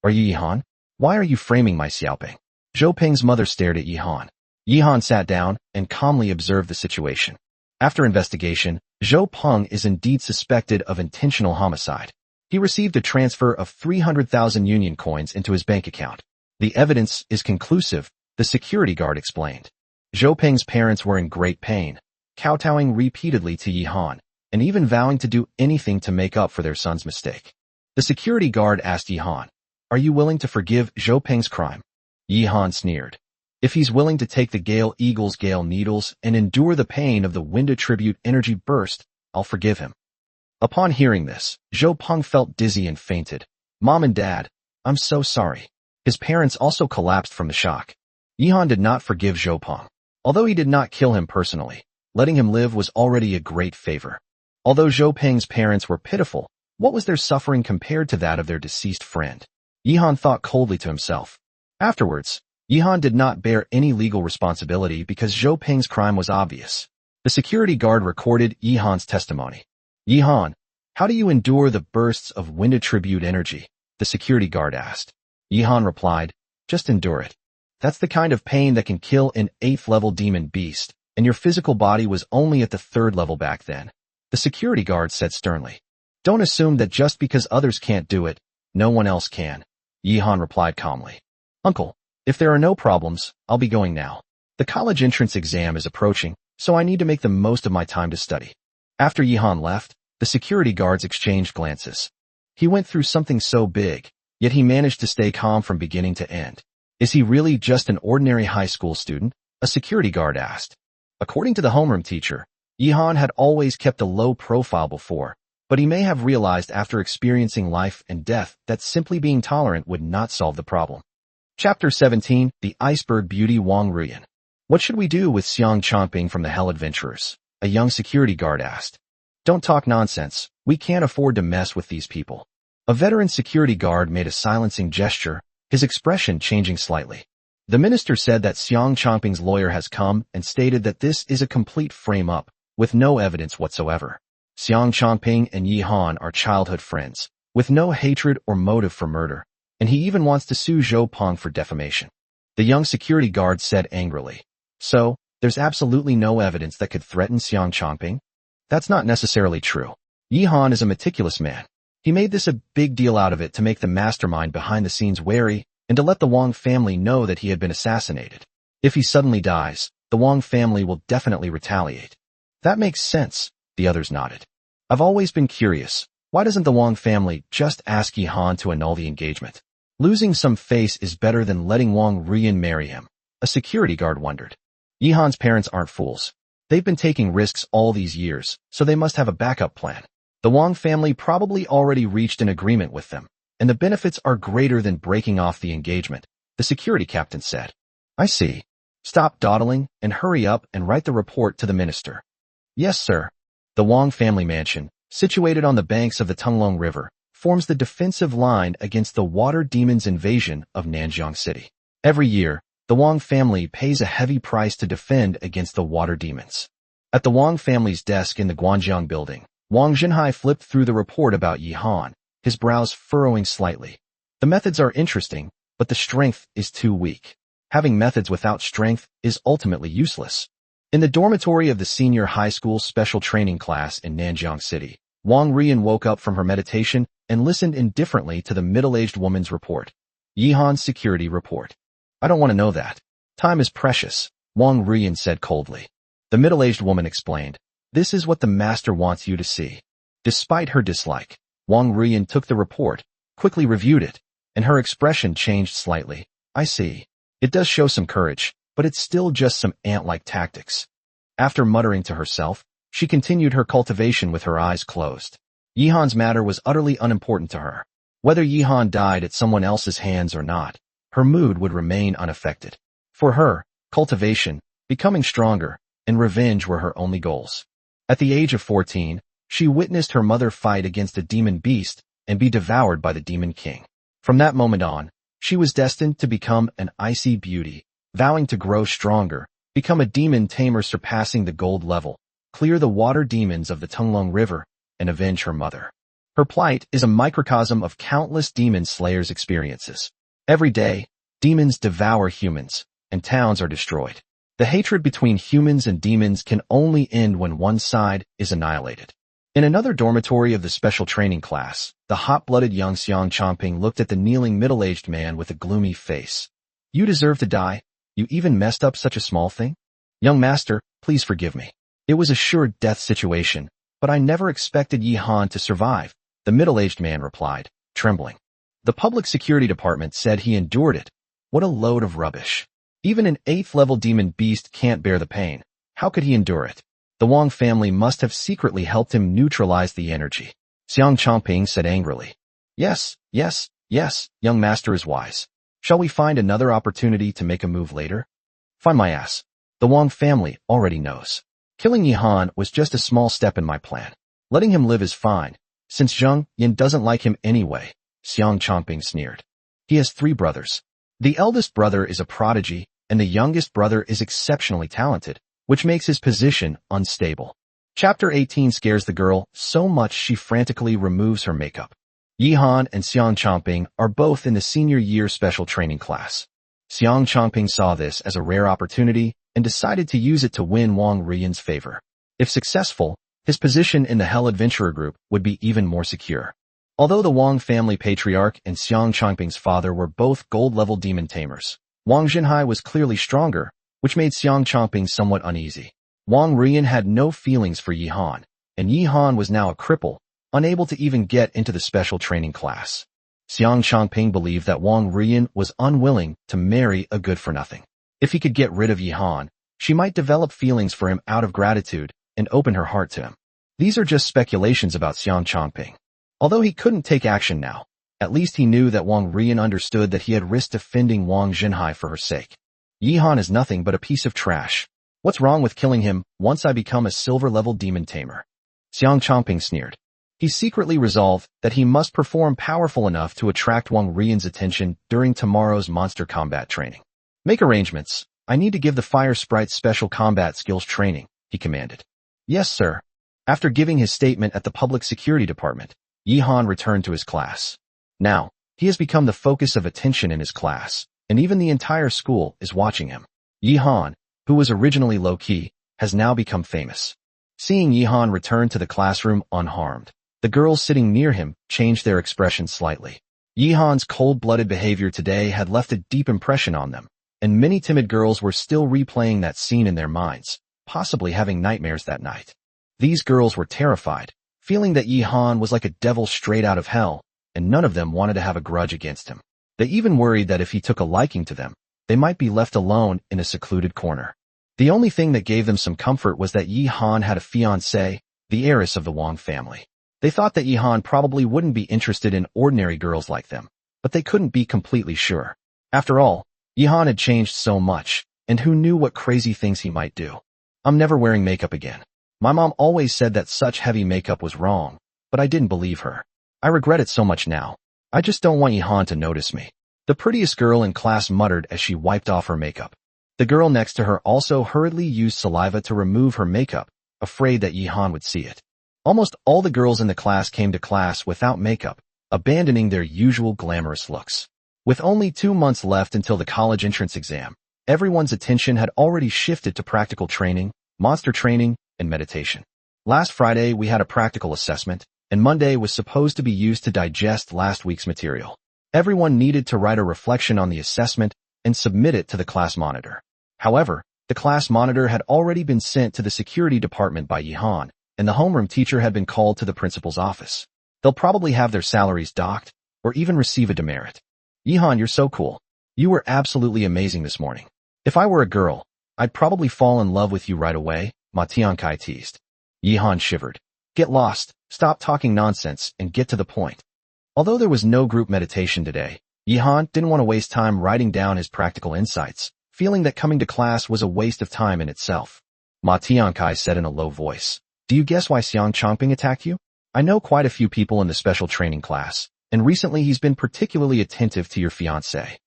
Are you Yihan? Why are you framing my Xiaoping? Zhou Peng's mother stared at Yihan. Yihan sat down and calmly observed the situation. After investigation, Zhou Peng is indeed suspected of intentional homicide. He received a transfer of 300,000 Union coins into his bank account. The evidence is conclusive, the security guard explained. Zhou Peng's parents were in great pain, kowtowing repeatedly to Yihan, and even vowing to do anything to make up for their son's mistake. The security guard asked Yihan, Are you willing to forgive Zhou Peng's crime? Yihan sneered. If he's willing to take the Gale Eagle's Gale Needles and endure the pain of the wind attribute energy burst, I'll forgive him. Upon hearing this, Zhou Peng felt dizzy and fainted. Mom and Dad, I'm so sorry. His parents also collapsed from the shock. Yihan did not forgive Zhou. Although he did not kill him personally, letting him live was already a great favor. Although Zhou Peng's parents were pitiful, what was their suffering compared to that of their deceased friend? Yihan thought coldly to himself. Afterwards, Yihan did not bear any legal responsibility because Zhou Peng's crime was obvious. The security guard recorded Yihan's testimony. Yihan, how do you endure the bursts of wind attribute energy? The security guard asked. Yihan replied, just endure it. That's the kind of pain that can kill an 8th level demon beast, and your physical body was only at the 3rd level back then. The security guard said sternly. Don't assume that just because others can't do it, no one else can. Yihan replied calmly. Uncle, if there are no problems, I'll be going now. The college entrance exam is approaching, so I need to make the most of my time to study. After Yihan left, the security guards exchanged glances. He went through something so big, yet he managed to stay calm from beginning to end. Is he really just an ordinary high school student? A security guard asked. According to the homeroom teacher, Yihan had always kept a low profile before, but he may have realized after experiencing life and death that simply being tolerant would not solve the problem. Chapter 17, The Iceberg Beauty Wong Ruian. What should we do with Xiang Chongping from the Hell Adventurers? A young security guard asked. Don't talk nonsense, we can't afford to mess with these people. A veteran security guard made a silencing gesture, his expression changing slightly. The minister said that Xiang Chongping's lawyer has come and stated that this is a complete frame-up, with no evidence whatsoever. Xiang Chongping and Yihan are childhood friends, with no hatred or motive for murder, and he even wants to sue Zhou Peng for defamation. The young security guard said angrily. So, there's absolutely no evidence that could threaten Xiang Chongping? That's not necessarily true. Yihan is a meticulous man. He made this a big deal out of it to make the mastermind behind the scenes wary and to let the Wong family know that he had been assassinated. If he suddenly dies, the Wong family will definitely retaliate. That makes sense, the others nodded. I've always been curious, why doesn't the Wong family just ask Yihan to annul the engagement? Losing some face is better than letting Wong Ruian marry him, a security guard wondered. Yihan's parents aren't fools. They've been taking risks all these years, so they must have a backup plan. The Wong family probably already reached an agreement with them, and the benefits are greater than breaking off the engagement, the security captain said. I see. Stop dawdling and hurry up and write the report to the minister. Yes, sir. The Wong family mansion, situated on the banks of the Tunglong River, forms the defensive line against the water demons' invasion of Nanjiang City. Every year, the Wong family pays a heavy price to defend against the water demons. At the Wong family's desk in the Guanjiang building, Wang Jinhai flipped through the report about Yihan, his brows furrowing slightly. The methods are interesting, but the strength is too weak. Having methods without strength is ultimately useless. In the dormitory of the senior high school special training class in Nanjiang City, Wang Ruian woke up from her meditation and listened indifferently to the middle-aged woman's report. Yihan's security report. I don't want to know that. Time is precious, Wang Ruian said coldly. The middle-aged woman explained. This is what the master wants you to see. Despite her dislike, Wang Ruian took the report, quickly reviewed it, and her expression changed slightly. I see. It does show some courage, but it's still just some ant-like tactics. After muttering to herself, she continued her cultivation with her eyes closed. Yihan's matter was utterly unimportant to her. Whether Yihan died at someone else's hands or not, her mood would remain unaffected. For her, cultivation, becoming stronger, and revenge were her only goals. At the age of 14, she witnessed her mother fight against a demon beast and be devoured by the demon king. From that moment on, she was destined to become an icy beauty, vowing to grow stronger, become a demon tamer surpassing the gold level, clear the water demons of the Tunglong River, and avenge her mother. Her plight is a microcosm of countless demon slayers' experiences. Every day, demons devour humans, and towns are destroyed. The hatred between humans and demons can only end when one side is annihilated. In another dormitory of the special training class, the hot-blooded young Xiang Chongping looked at the kneeling middle-aged man with a gloomy face. You deserve to die. You even messed up such a small thing? Young master, please forgive me. It was a sure death situation, but I never expected Yihan to survive, the middle-aged man replied, trembling. The public security department said he endured it. What a load of rubbish. Even an 8th level demon beast can't bear the pain. How could he endure it? The Wong family must have secretly helped him neutralize the energy. Xiang Chongping said angrily. Yes, Yes, yes, young master is wise. Shall we find another opportunity to make a move later? Find my ass. The Wong family already knows. Killing Yihan was just a small step in my plan. Letting him live is fine, since Zheng Yin doesn't like him anyway, Xiang Chongping sneered. He has 3 brothers. The eldest brother is a prodigy, and the youngest brother is exceptionally talented, which makes his position unstable. Chapter 18 scares the girl so much she frantically removes her makeup. Yihan and Xiang Chongping are both in the senior year special training class. Xiang Chongping saw this as a rare opportunity and decided to use it to win Wong Ruian's favor. If successful, his position in the Hell Adventurer group would be even more secure. Although the Wong family patriarch and Xiang Chongping's father were both gold-level demon tamers, Wang Jinhai was clearly stronger, which made Xiang Chongping somewhat uneasy. Wong Ruian had no feelings for Yihan, and Yihan was now a cripple, unable to even get into the special training class. Xiang Chongping believed that Wong Ruian was unwilling to marry a good-for-nothing. If he could get rid of Yihan, she might develop feelings for him out of gratitude and open her heart to him. These are just speculations about Xiang Chongping. Although he couldn't take action now, at least he knew that Wong Ruian understood that he had risked offending Wang Jinhai for her sake. Yihan is nothing but a piece of trash. What's wrong with killing him once I become a silver-level demon tamer? Xiang Chongping sneered. He secretly resolved that he must perform powerful enough to attract Wong Ruian's attention during tomorrow's monster combat training. Make arrangements. I need to give the fire sprites special combat skills training, he commanded. Yes, sir. After giving his statement at the public security department, Yihan returned to his class. Now, he has become the focus of attention in his class, and even the entire school is watching him. Yihan, who was originally low-key, has now become famous. Seeing Yihan return to the classroom unharmed, the girls sitting near him changed their expression slightly. Yihan's cold-blooded behavior today had left a deep impression on them, and many timid girls were still replaying that scene in their minds, possibly having nightmares that night. These girls were terrified, feeling that Yihan was like a devil straight out of hell, and none of them wanted to have a grudge against him. They even worried that if he took a liking to them, they might be left alone in a secluded corner. The only thing that gave them some comfort was that Yihan had a fiancée, the heiress of the Wong family. They thought that Yihan probably wouldn't be interested in ordinary girls like them, but they couldn't be completely sure. After all, Yihan had changed so much, and who knew what crazy things he might do. I'm never wearing makeup again. My mom always said that such heavy makeup was wrong, but I didn't believe her. I regret it so much now. I just don't want Yihan to notice me. The prettiest girl in class muttered as she wiped off her makeup. The girl next to her also hurriedly used saliva to remove her makeup, afraid that Yihan would see it. Almost all the girls in the class came to class without makeup, abandoning their usual glamorous looks. With only 2 months left until the college entrance exam, everyone's attention had already shifted to practical training, monster training, and meditation. Last Friday we had a practical assessment, and Monday was supposed to be used to digest last week's material. Everyone needed to write a reflection on the assessment and submit it to the class monitor. However, the class monitor had already been sent to the security department by Yihan, and the homeroom teacher had been called to the principal's office. They'll probably have their salaries docked, or even receive a demerit. Yihan, you're so cool. You were absolutely amazing this morning. If I were a girl, I'd probably fall in love with you right away, Ma Tiankai teased. Yihan shivered. Get lost, stop talking nonsense, and get to the point. Although there was no group meditation today, Yihan didn't want to waste time writing down his practical insights, feeling that coming to class was a waste of time in itself. Ma Tiankai said in a low voice. Do you guess why Xiang Chongping attacked you? I know quite a few people in the special training class, and recently he's been particularly attentive to your fiancée.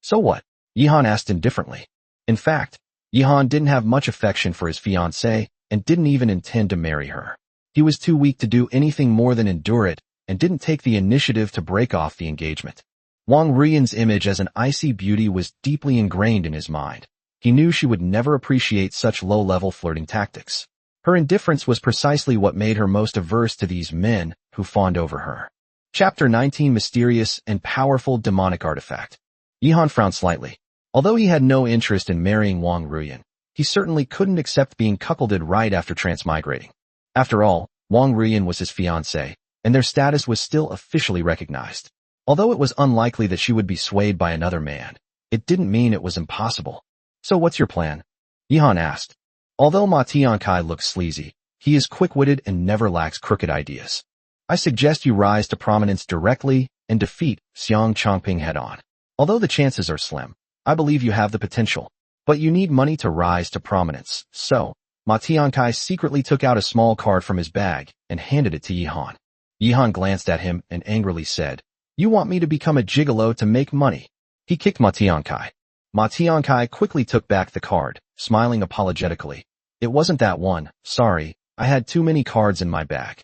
So what? Yihan asked indifferently. In fact, Yihan didn't have much affection for his fiancée and didn't even intend to marry her. He was too weak to do anything more than endure it and didn't take the initiative to break off the engagement. Wong Ruian's image as an icy beauty was deeply ingrained in his mind. He knew she would never appreciate such low-level flirting tactics. Her indifference was precisely what made her most averse to these men who fawned over her. Chapter 19 Mysterious and Powerful Demonic Artifact. Yihan frowned slightly. Although he had no interest in marrying Wong Ruian, he certainly couldn't accept being cuckolded right after transmigrating. After all, Wong Ruian was his fiancée, and their status was still officially recognized. Although it was unlikely that she would be swayed by another man, it didn't mean it was impossible. So what's your plan? Yihan asked. Although Ma Tiankai looks sleazy, he is quick-witted and never lacks crooked ideas. I suggest you rise to prominence directly and defeat Xiang Chongping head-on. Although the chances are slim, I believe you have the potential. But you need money to rise to prominence, so Ma Tiankai secretly took out a small card from his bag and handed it to Yihan. Yihan glanced at him and angrily said, "You want me to become a gigolo to make money?" He kicked Ma Tiankai. Ma Tiankai quickly took back the card, smiling apologetically. "It wasn't that one, sorry, I had too many cards in my bag."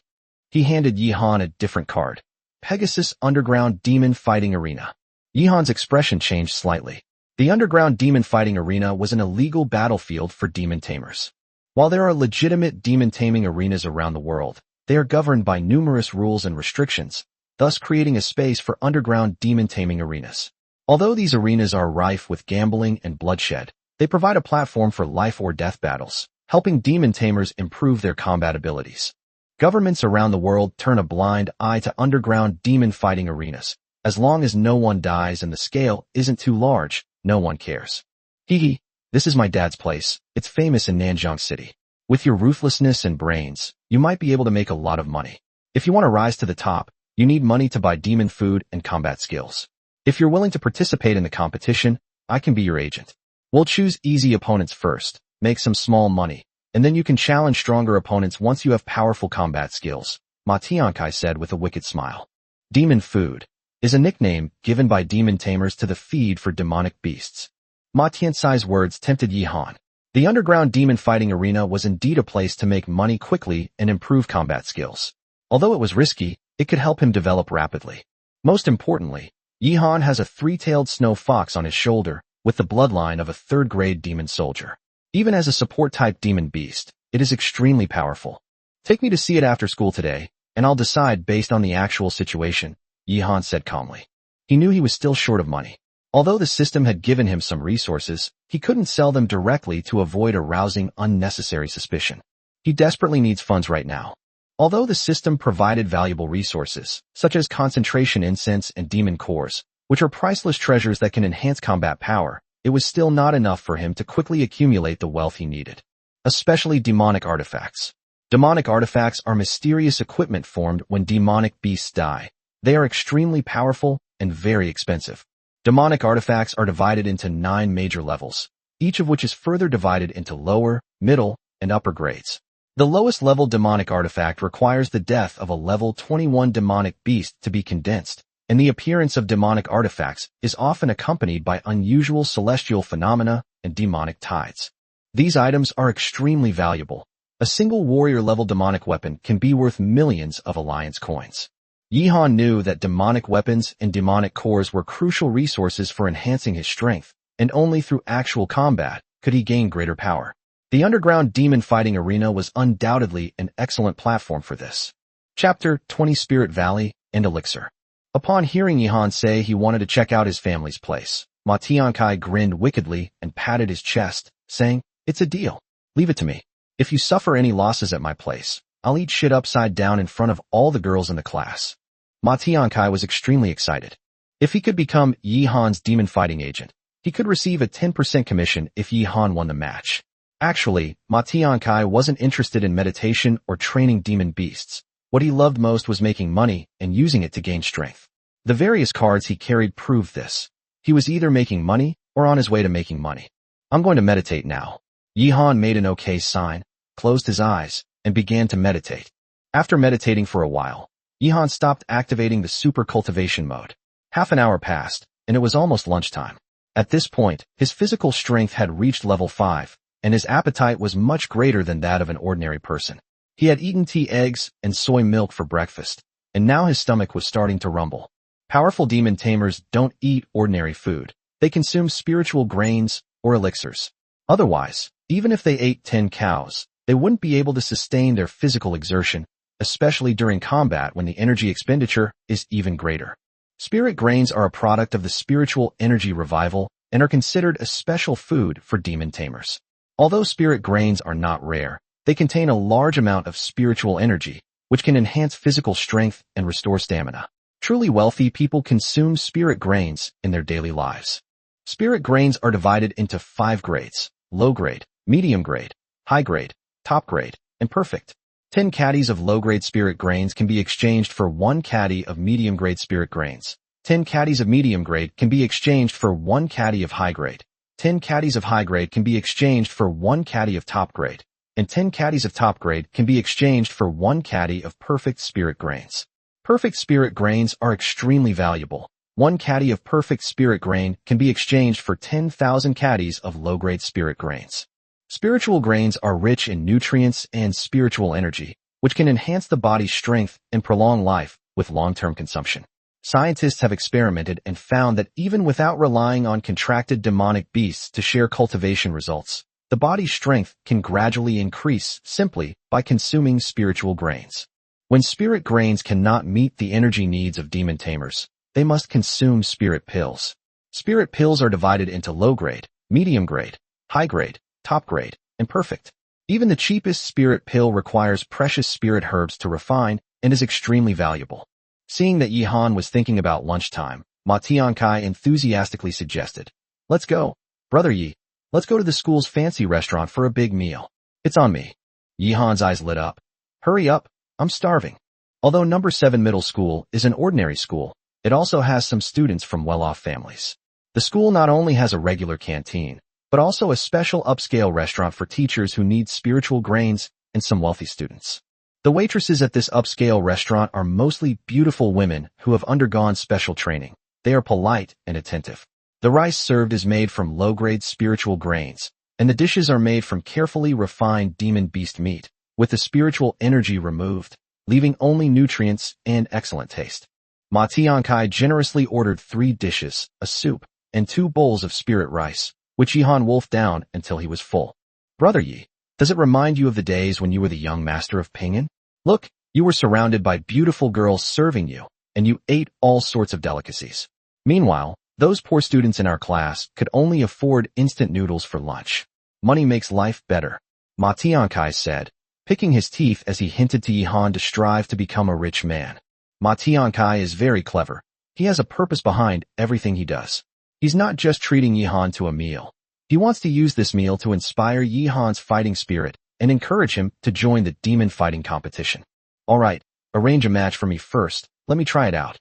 He handed Yihan a different card. Pegasus Underground Demon Fighting Arena. Yihan's expression changed slightly. The Underground Demon Fighting Arena was an illegal battlefield for demon tamers. While there are legitimate demon taming arenas around the world, they are governed by numerous rules and restrictions, thus creating a space for underground demon taming arenas. Although these arenas are rife with gambling and bloodshed, they provide a platform for life or death battles, helping demon tamers improve their combat abilities. Governments around the world turn a blind eye to underground demon fighting arenas. As long as no one dies and the scale isn't too large, no one cares. Hee, this is my dad's place. It's famous in Nanjiang City. With your ruthlessness and brains, you might be able to make a lot of money. If you want to rise to the top, you need money to buy demon food and combat skills. If you're willing to participate in the competition, I can be your agent. We'll choose easy opponents first, make some small money, and then you can challenge stronger opponents once you have powerful combat skills, Ma Tiankai said with a wicked smile. Demon food is a nickname given by demon tamers to the feed for demonic beasts. Ma Tiankai's words tempted Yihan. The underground demon fighting arena was indeed a place to make money quickly and improve combat skills. Although it was risky, it could help him develop rapidly. Most importantly, Yihan has a three-tailed snow fox on his shoulder, with the bloodline of a third-grade demon soldier. Even as a support-type demon beast, it is extremely powerful. Take me to see it after school today, and I'll decide based on the actual situation, Yihan said calmly. He knew he was still short of money. Although the system had given him some resources, he couldn't sell them directly to avoid arousing unnecessary suspicion. He desperately needs funds right now. Although the system provided valuable resources, such as concentration incense and demon cores, which are priceless treasures that can enhance combat power, it was still not enough for him to quickly accumulate the wealth he needed. Especially demonic artifacts. Demonic artifacts are mysterious equipment formed when demonic beasts die. They are extremely powerful and very expensive. Demonic artifacts are divided into 9 major levels, each of which is further divided into lower, middle, and upper grades. The lowest level demonic artifact requires the death of a level 21 demonic beast to be condensed, and the appearance of demonic artifacts is often accompanied by unusual celestial phenomena and demonic tides. These items are extremely valuable. A single warrior-level demonic weapon can be worth millions of alliance coins. Yihan knew that demonic weapons and demonic cores were crucial resources for enhancing his strength, and only through actual combat could he gain greater power. The underground demon fighting arena was undoubtedly an excellent platform for this. Chapter 20 Spirit Valley and Elixir. Upon hearing Yihan say he wanted to check out his family's place, Ma Tiankai grinned wickedly and patted his chest, saying, "It's a deal. Leave it to me. If you suffer any losses at my place, I'll eat shit upside down in front of all the girls in the class." Ma Tiankai was extremely excited. If he could become Yihan's demon fighting agent, he could receive a 10% commission if Yihan won the match. Actually, Ma Tiankai wasn't interested in meditation or training demon beasts. What he loved most was making money and using it to gain strength. The various cards he carried proved this. He was either making money or on his way to making money. "I'm going to meditate now." Yihan made an okay sign, closed his eyes, and began to meditate. After meditating for a while, Yihan stopped activating the super cultivation mode. Half an hour passed, and it was almost lunchtime. At this point, his physical strength had reached level 5, and his appetite was much greater than that of an ordinary person. He had eaten tea, eggs, and soy milk for breakfast, and now his stomach was starting to rumble. Powerful demon tamers don't eat ordinary food. They consume spiritual grains or elixirs. Otherwise, even if they ate 10 cows, they wouldn't be able to sustain their physical exertion, especially during combat when the energy expenditure is even greater. Spirit grains are a product of the spiritual energy revival and are considered a special food for demon tamers. Although spirit grains are not rare, they contain a large amount of spiritual energy, which can enhance physical strength and restore stamina. Truly wealthy people consume spirit grains in their daily lives. Spirit grains are divided into 5 grades: low grade, medium grade, high grade, top grade, and perfect. 10 caddies of low-grade spirit grains can be exchanged for 1 caddy of medium-grade spirit grains. 10 caddies of medium grade can be exchanged for 1 caddy of high grade. 10 caddies of high grade can be exchanged for 1 caddy of top grade. And 10 caddies of top grade can be exchanged for 1 caddy of perfect spirit grains. Perfect spirit grains are extremely valuable. 1 caddy of perfect spirit grain can be exchanged for 10,000 caddies of low-grade spirit grains. Spiritual grains are rich in nutrients and spiritual energy, which can enhance the body's strength and prolong life with long-term consumption. Scientists have experimented and found that even without relying on contracted demonic beasts to share cultivation results, the body's strength can gradually increase simply by consuming spiritual grains. When spirit grains cannot meet the energy needs of demon tamers, they must consume spirit pills. Spirit pills are divided into low grade, medium grade, high grade, top grade, and perfect. Even the cheapest spirit pill requires precious spirit herbs to refine and is extremely valuable. Seeing that Yihan was thinking about lunchtime, Ma Tiankai enthusiastically suggested, "Let's go, Brother Yi. Let's go to the school's fancy restaurant for a big meal. It's on me." Yihan's eyes lit up. "Hurry up, I'm starving." Although number 7 middle school is an ordinary school, it also has some students from well-off families. The school not only has a regular canteen, but also a special upscale restaurant for teachers who need spiritual grains and some wealthy students. The waitresses at this upscale restaurant are mostly beautiful women who have undergone special training. They are polite and attentive. The rice served is made from low-grade spiritual grains, and the dishes are made from carefully refined demon beast meat, with the spiritual energy removed, leaving only nutrients and excellent taste. Ma Tiankai generously ordered 3 dishes, a soup, and 2 bowls of spirit rice, which Yihan wolfed down until he was full. "Brother Yi, does it remind you of the days when you were the young master of Pinyin? Look, you were surrounded by beautiful girls serving you, and you ate all sorts of delicacies. Meanwhile, those poor students in our class could only afford instant noodles for lunch. Money makes life better," Ma Tiankai said, picking his teeth as he hinted to Yihan to strive to become a rich man. Ma Tiankai is very clever. He has a purpose behind everything he does. He's not just treating Yihan to a meal. He wants to use this meal to inspire Yihan's fighting spirit and encourage him to join the demon fighting competition. "All right, arrange a match for me first. Let me try it out."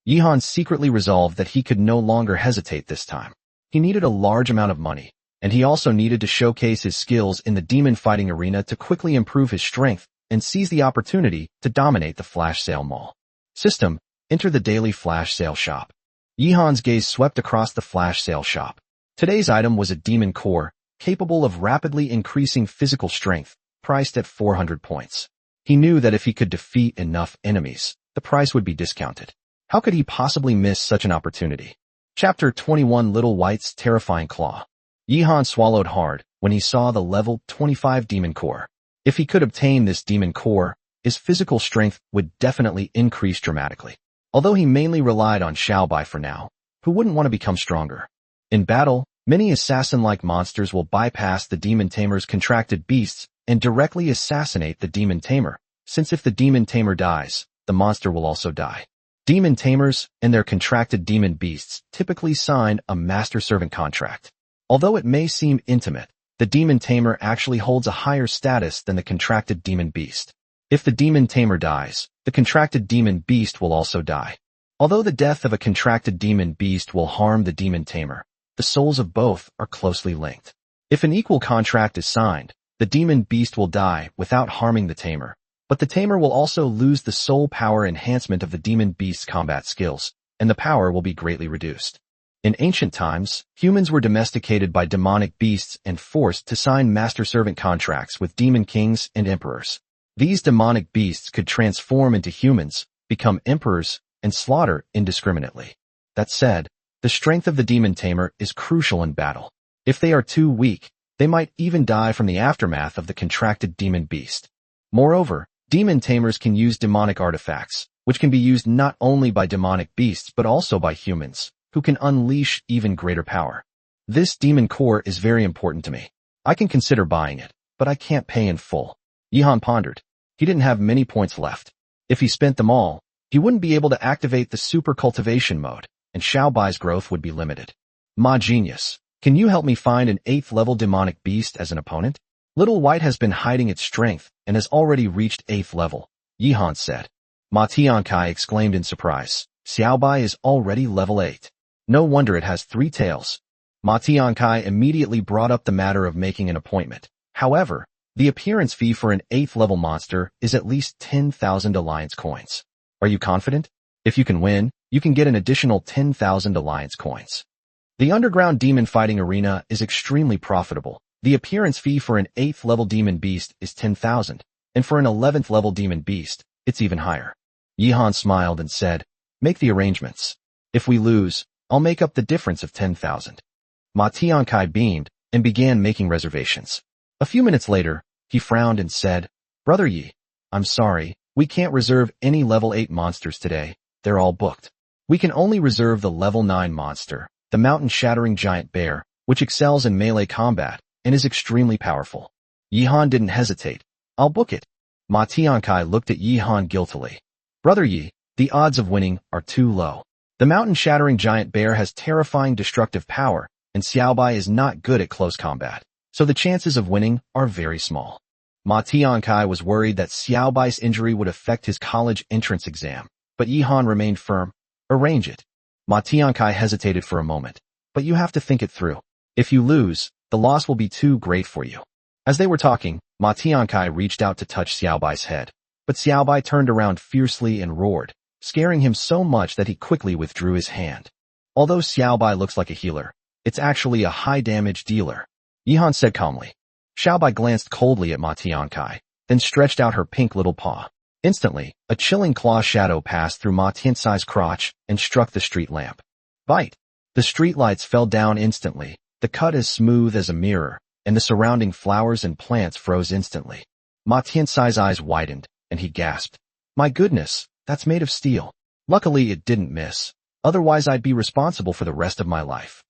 Yihan secretly resolved that he could no longer hesitate this time. He needed a large amount of money, and he also needed to showcase his skills in the demon fighting arena to quickly improve his strength and seize the opportunity to dominate the flash sale mall. System, enter the daily flash sale shop. Yihan's gaze swept across the flash sale shop. Today's item was a demon core, capable of rapidly increasing physical strength, priced at 400 points. He knew that if he could defeat enough enemies, the price would be discounted. How could he possibly miss such an opportunity? Chapter 21 Little White's Terrifying Claw. Yihan swallowed hard when he saw the level 25 demon core. If he could obtain this demon core, his physical strength would definitely increase dramatically. Although he mainly relied on Xiaobai for now, who wouldn't want to become stronger? In battle, many assassin-like monsters will bypass the demon tamer's contracted beasts and directly assassinate the demon tamer, since if the demon tamer dies, the monster will also die. Demon tamers and their contracted demon beasts typically sign a master-servant contract. Although it may seem intimate, the demon tamer actually holds a higher status than the contracted demon beast. If the demon tamer dies, the contracted demon beast will also die. Although the death of a contracted demon beast will harm the demon tamer, the souls of both are closely linked. If an equal contract is signed, the demon beast will die without harming the tamer, but the tamer will also lose the soul power enhancement of the demon beast's combat skills, and the power will be greatly reduced. In ancient times, humans were domesticated by demonic beasts and forced to sign master-servant contracts with demon kings and emperors. These demonic beasts could transform into humans, become emperors, and slaughter indiscriminately. That said, the strength of the demon tamer is crucial in battle. If they are too weak, they might even die from the aftermath of the contracted demon beast. Moreover, demon tamers can use demonic artifacts, which can be used not only by demonic beasts but also by humans, who can unleash even greater power. This demon core is very important to me. I can consider buying it, but I can't pay in full. Yihan pondered. He didn't have many points left. If he spent them all, he wouldn't be able to activate the super cultivation mode, and Xiaobai's growth would be limited. Ma Genius, can you help me find an 8th level demonic beast as an opponent? Little White has been hiding its strength and has already reached 8th level, Yihan said. Ma Tiankai exclaimed in surprise. Xiaobai is already level 8. No wonder it has 3 tails. Ma Tiankai immediately brought up the matter of making an appointment. However, the appearance fee for an 8th level monster is at least 10,000 alliance coins. Are you confident? If you can win, you can get an additional 10,000 alliance coins. The underground demon fighting arena is extremely profitable. The appearance fee for an 8th level demon beast is 10,000, and for an 11th level demon beast, it's even higher. Yihan smiled and said, make the arrangements. If we lose, I'll make up the difference of 10,000. Ma Tiankai beamed and began making reservations. A few minutes later, he frowned and said, Brother Yi, I'm sorry, we can't reserve any level 8 monsters today. They're all booked. We can only reserve the level 9 monster, the mountain-shattering giant bear, which excels in melee combat and is extremely powerful. Yihan didn't hesitate. I'll book it. Ma Tiankai looked at Yihan guiltily. Brother Yi, the odds of winning are too low. The mountain-shattering giant bear has terrifying destructive power, and Xiaobai is not good at close combat, so the chances of winning are very small. Ma Tiankai was worried that Xiaobai's injury would affect his college entrance exam, but Yihan remained firm. Arrange it. Ma Tiankai hesitated for a moment. But you have to think it through. If you lose, the loss will be too great for you. As they were talking, Ma Tiankai reached out to touch Xiaobai's head, but Xiaobai turned around fiercely and roared, scaring him so much that he quickly withdrew his hand. Although Xiaobai looks like a healer, it's actually a high-damage dealer, Yihan said calmly. Xiaobai glanced coldly at Ma Tiankai, then stretched out her pink little paw. Instantly, a chilling claw shadow passed through Ma Tiankai's crotch and struck the street lamp. Bite! The street lights fell down instantly, the cut as smooth as a mirror, and the surrounding flowers and plants froze instantly. Ma Tiankai's eyes widened, and he gasped. My goodness, that's made of steel. Luckily it didn't miss. Otherwise I'd be responsible for the rest of my life.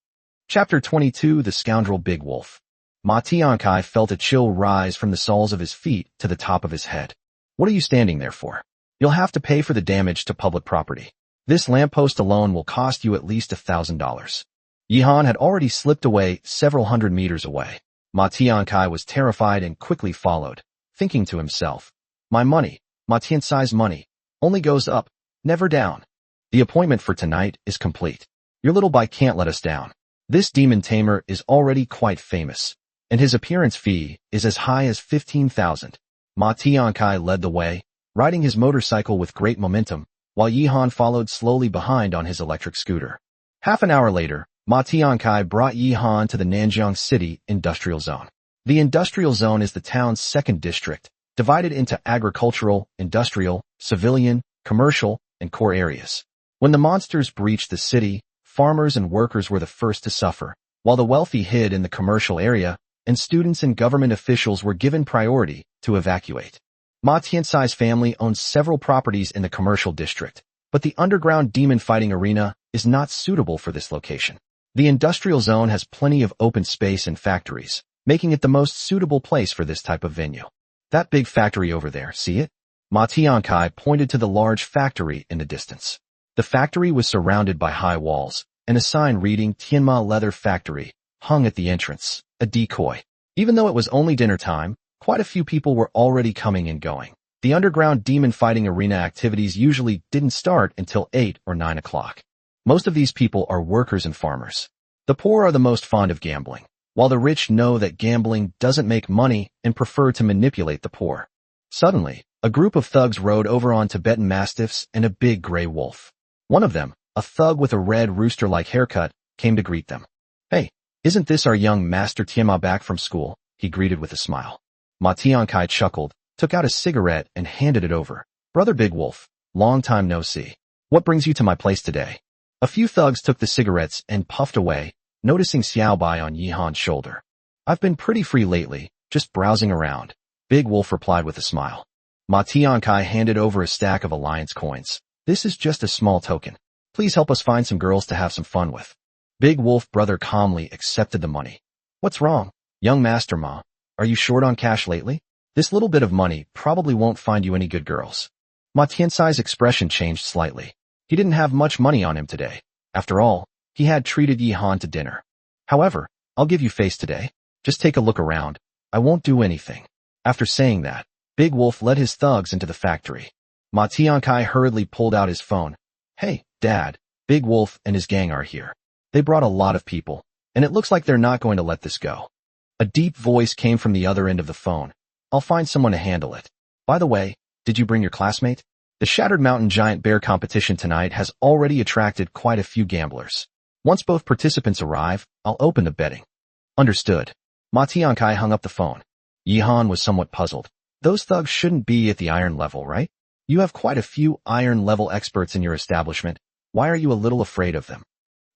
Chapter 22 The Scoundrel Big Wolf. Ma Tiankai felt a chill rise from the soles of his feet to the top of his head. What are you standing there for? You'll have to pay for the damage to public property. This lamppost alone will cost you at least $1,000. Yihan had already slipped away several hundred meters away. Ma Tiankai was terrified and quickly followed, thinking to himself, my money, Ma Tiankai's money, only goes up, never down. The appointment for tonight is complete. Your little boy can't let us down. This demon tamer is already quite famous, and his appearance fee is as high as 15,000. Ma Tiankai led the way, riding his motorcycle with great momentum, while Yihan followed slowly behind on his electric scooter. Half an hour later, Ma Tiankai brought Yihan to the Nanjiang City Industrial Zone. The Industrial Zone is the town's second district, divided into agricultural, industrial, civilian, commercial, and core areas. When the monsters breached the city, farmers and workers were the first to suffer, while the wealthy hid in the commercial area, and students and government officials were given priority to evacuate. Ma Tiankai's family owns several properties in the commercial district, but the underground demon fighting arena is not suitable for this location. The industrial zone has plenty of open space and factories, making it the most suitable place for this type of venue. That big factory over there, see it? Ma Tiankai pointed to the large factory in the distance. The factory was surrounded by high walls, and a sign reading Tianma Leather Factory hung at the entrance, a decoy. Even though it was only dinner time, quite a few people were already coming and going. The underground demon fighting arena activities usually didn't start until 8 or 9 o'clock. Most of these people are workers and farmers. The poor are the most fond of gambling, while the rich know that gambling doesn't make money and prefer to manipulate the poor. Suddenly, a group of thugs rode over on Tibetan mastiffs and a big gray wolf. One of them, a thug with a red rooster-like haircut, came to greet them. Hey, isn't this our young master Tianma back from school? He greeted with a smile. Ma Tiankai chuckled, took out a cigarette and handed it over. Brother Big Wolf, long time no see. What brings you to my place today? A few thugs took the cigarettes and puffed away, noticing Xiaobai on Yihan's shoulder. I've been pretty free lately, just browsing around. Big Wolf replied with a smile. Ma Tiankai handed over a stack of alliance coins. This is just a small token. Please help us find some girls to have some fun with. Big Wolf brother calmly accepted the money. What's wrong, young master Ma? Are you short on cash lately? This little bit of money probably won't find you any good girls. Ma Tiankai's expression changed slightly. He didn't have much money on him today. After all, he had treated Yihan to dinner. However, I'll give you face today. Just take a look around. I won't do anything. After saying that, Big Wolf led his thugs into the factory. Ma Tiankai hurriedly pulled out his phone. Hey, Dad, Big Wolf and his gang are here. They brought a lot of people, and it looks like they're not going to let this go. A deep voice came from the other end of the phone. I'll find someone to handle it. By the way, did you bring your classmate? The Shattered Mountain Giant Bear competition tonight has already attracted quite a few gamblers. Once both participants arrive, I'll open the betting. Understood. Ma Tiankai hung up the phone. Yihan was somewhat puzzled. Those thugs shouldn't be at the iron level, right? You have quite a few iron level experts in your establishment. Why are you a little afraid of them?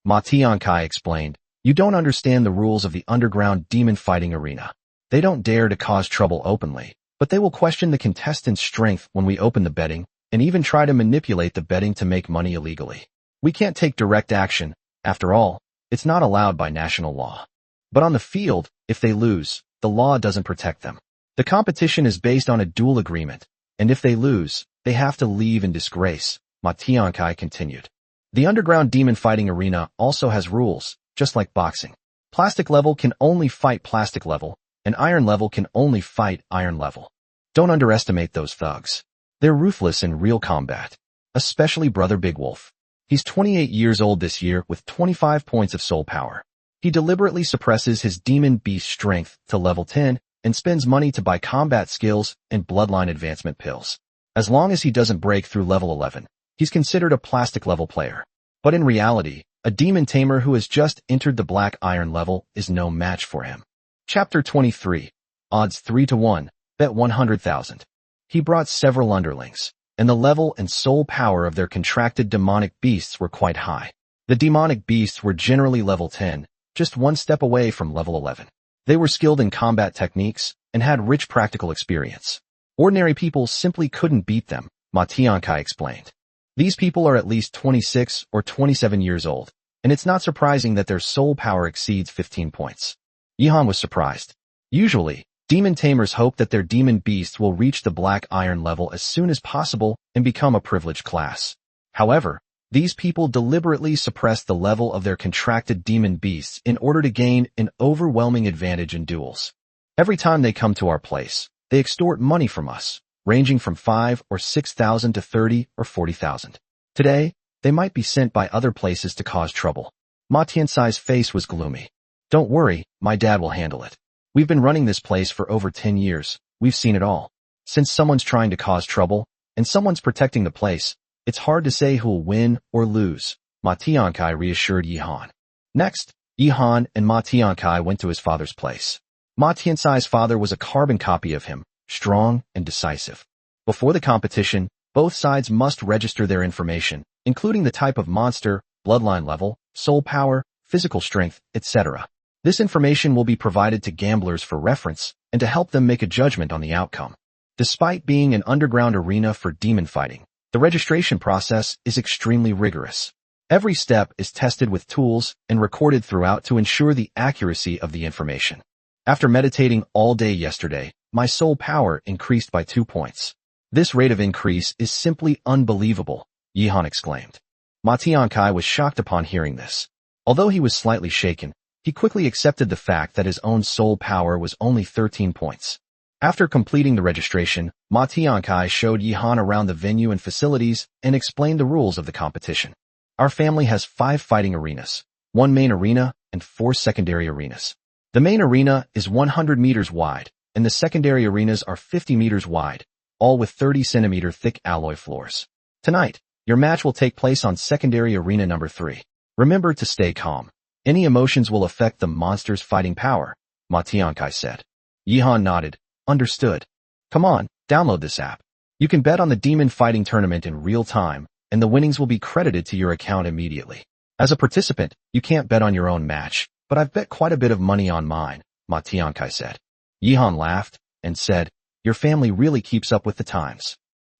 Ma Tiankai explained. You don't understand the rules of the underground demon fighting arena. They don't dare to cause trouble openly, but they will question the contestant's strength when we open the betting, and even try to manipulate the betting to make money illegally. We can't take direct action. After all, it's not allowed by national law. But on the field, if they lose, the law doesn't protect them. The competition is based on a duel agreement, and if they lose, they have to leave in disgrace, Ma Tiankai continued. The underground demon fighting arena also has rules, just like boxing. Plastic level can only fight plastic level, and iron level can only fight iron level. Don't underestimate those thugs. They're ruthless in real combat, especially Brother Big Wolf. He's 28 years old this year with 25 points of soul power. He deliberately suppresses his demon beast strength to level 10 and spends money to buy combat skills and bloodline advancement pills. As long as he doesn't break through level 11, he's considered a plastic level player. But in reality, a demon tamer who has just entered the black iron level is no match for him. Chapter 23. Odds 3 to 1. Bet 100,000. He brought several underlings, and the level and soul power of their contracted demonic beasts were quite high. The demonic beasts were generally level 10, just one step away from level 11. They were skilled in combat techniques and had rich practical experience. Ordinary people simply couldn't beat them, Ma Tiankai explained. These people are at least 26 or 27 years old, and it's not surprising that their soul power exceeds 15 points. Yihan was surprised. Usually, demon tamers hope that their demon beasts will reach the black iron level as soon as possible and become a privileged class. However, these people deliberately suppress the level of their contracted demon beasts in order to gain an overwhelming advantage in duels. Every time they come to our place, they extort money from us, ranging from 5 or 6,000 to 30 or 40,000. Today, they might be sent by other places to cause trouble. Ma Tiansai's face was gloomy. Don't worry, my dad will handle it. We've been running this place for over 10 years. We've seen it all. Since someone's trying to cause trouble, and someone's protecting the place, it's hard to say who'll win or lose, Ma Tiankai reassured Yihan. Next, Yihan and Ma Tiankai went to his father's place. Ma Tiansai's father was a carbon copy of him, strong and decisive. Before the competition, both sides must register their information, including the type of monster, bloodline level, soul power, physical strength, etc. This information will be provided to gamblers for reference and to help them make a judgment on the outcome. Despite being an underground arena for demon fighting, the registration process is extremely rigorous. Every step is tested with tools and recorded throughout to ensure the accuracy of the information. After meditating all day yesterday, my soul power increased by 2 points. This rate of increase is simply unbelievable, Yihan exclaimed. Ma Tiankai was shocked upon hearing this. Although he was slightly shaken, he quickly accepted the fact that his own soul power was only 13 points. After completing the registration, Ma Tiankai showed Yihan around the venue and facilities and explained the rules of the competition. Our family has 5 fighting arenas, 1 main arena, and 4 secondary arenas. The main arena is 100 meters wide, and the secondary arenas are 50 meters wide, all with 30-centimeter thick alloy floors. Tonight, your match will take place on secondary arena number 3. Remember to stay calm. Any emotions will affect the monster's fighting power, Ma Tiankai said. Yihan nodded. Understood. Come on, download this app. You can bet on the demon fighting tournament in real time, and the winnings will be credited to your account immediately. As a participant, you can't bet on your own match, but I've bet quite a bit of money on mine, Ma Tiankai said. Yihan laughed and said, your family really keeps up with the times.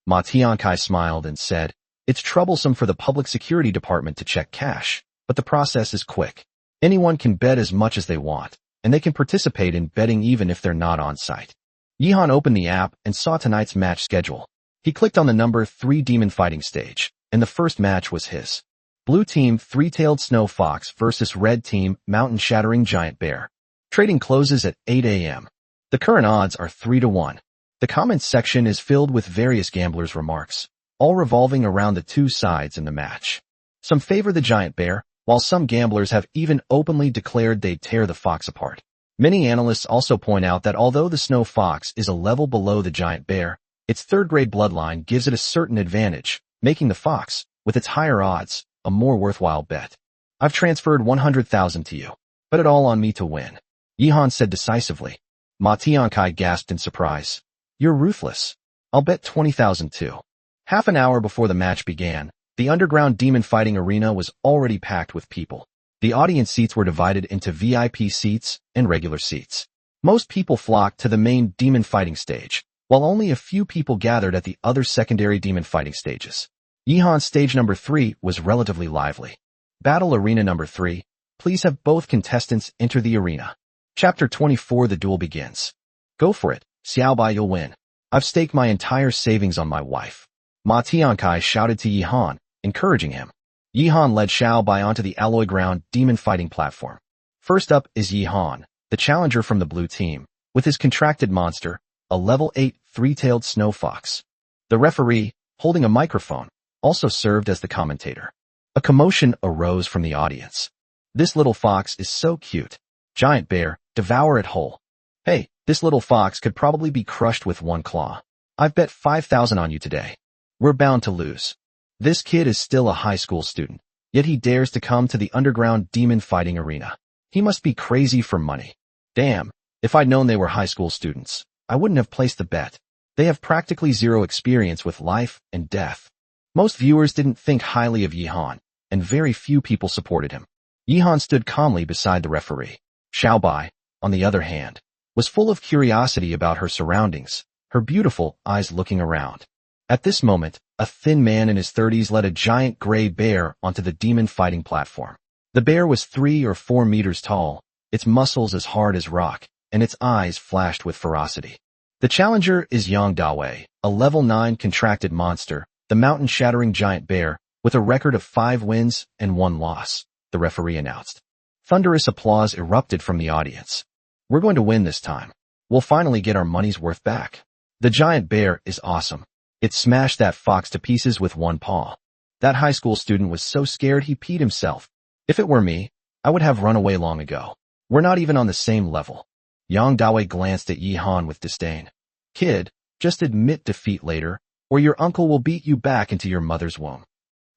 Ma Tiankai smiled and said, it's troublesome for the public security department to check cash, but the process is quick. Anyone can bet as much as they want, and they can participate in betting even if they're not on site. Yihan opened the app and saw tonight's match schedule. He clicked on the number 3 demon fighting stage, and the first match was his. Blue team 3-tailed snow fox versus red team mountain shattering giant bear. Trading closes at 8 a.m. The current odds are 3-1. The comments section is filled with various gamblers' remarks, all revolving around the two sides in the match. Some favor the giant bear, while some gamblers have even openly declared they'd tear the fox apart. Many analysts also point out that although the snow fox is a level below the giant bear, its third-grade bloodline gives it a certain advantage, making the fox, with its higher odds, a more worthwhile bet. I've transferred 100,000 to you, but it all on me to win, Yihan said decisively. Ma Tiankai gasped in surprise. You're ruthless. I'll bet 20,000 too. Half an hour before the match began, the underground demon fighting arena was already packed with people. The audience seats were divided into VIP seats and regular seats. Most people flocked to the main demon fighting stage, while only a few people gathered at the other secondary demon fighting stages. Yihan's stage number 3 was relatively lively. Battle Arena number 3, please have both contestants enter the arena. Chapter 24. The duel begins. Go for it, Xiaobai, you'll win. I've staked my entire savings on my wife. Ma Tiankai shouted to Yihan, encouraging him. Yihan led Xiaobai onto the alloy ground demon fighting platform. First up is Yihan, the challenger from the blue team, with his contracted monster, a level 8 three-tailed snow fox. The referee, holding a microphone, also served as the commentator. A commotion arose from the audience. This little fox is so cute. Giant bear, devour it whole. Hey, this little fox could probably be crushed with one claw. I've bet 5,000 on you today. We're bound to lose. This kid is still a high school student, yet he dares to come to the underground demon fighting arena. He must be crazy for money. Damn, if I'd known they were high school students, I wouldn't have placed the bet. They have practically zero experience with life and death. Most viewers didn't think highly of Yihan, and very few people supported him. Yihan stood calmly beside the referee. Xiaobai, on the other hand, was full of curiosity about her surroundings, her beautiful eyes looking around. At this moment, a thin man in his 30s led a giant gray bear onto the demon fighting platform. The bear was 3 or 4 meters tall, its muscles as hard as rock, and its eyes flashed with ferocity. The challenger is Yang Dawei, a level 9 contracted monster, the mountain-shattering giant bear, with a record of 5 wins and 1 loss, the referee announced. Thunderous applause erupted from the audience. We're going to win this time. We'll finally get our money's worth back. The giant bear is awesome. It smashed that fox to pieces with one paw. That high school student was so scared he peed himself. If it were me, I would have run away long ago. We're not even on the same level. Yang Dawei glanced at Yihan with disdain. Kid, just admit defeat later, or your uncle will beat you back into your mother's womb.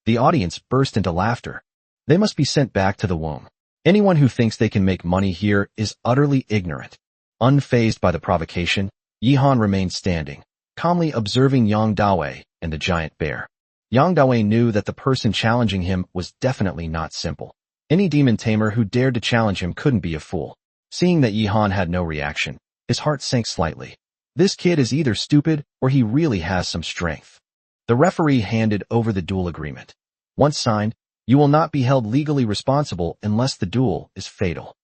The audience burst into laughter. They must be sent back to the womb. Anyone who thinks they can make money here is utterly ignorant. Unfazed by the provocation, Yihan remained standing, calmly observing Yang Dawei and the giant bear. Yang Dawei knew that the person challenging him was definitely not simple. Any demon tamer who dared to challenge him couldn't be a fool. Seeing that Yihan had no reaction, his heart sank slightly. This kid is either stupid or he really has some strength. The referee handed over the duel agreement. Once signed, you will not be held legally responsible unless the duel is fatal.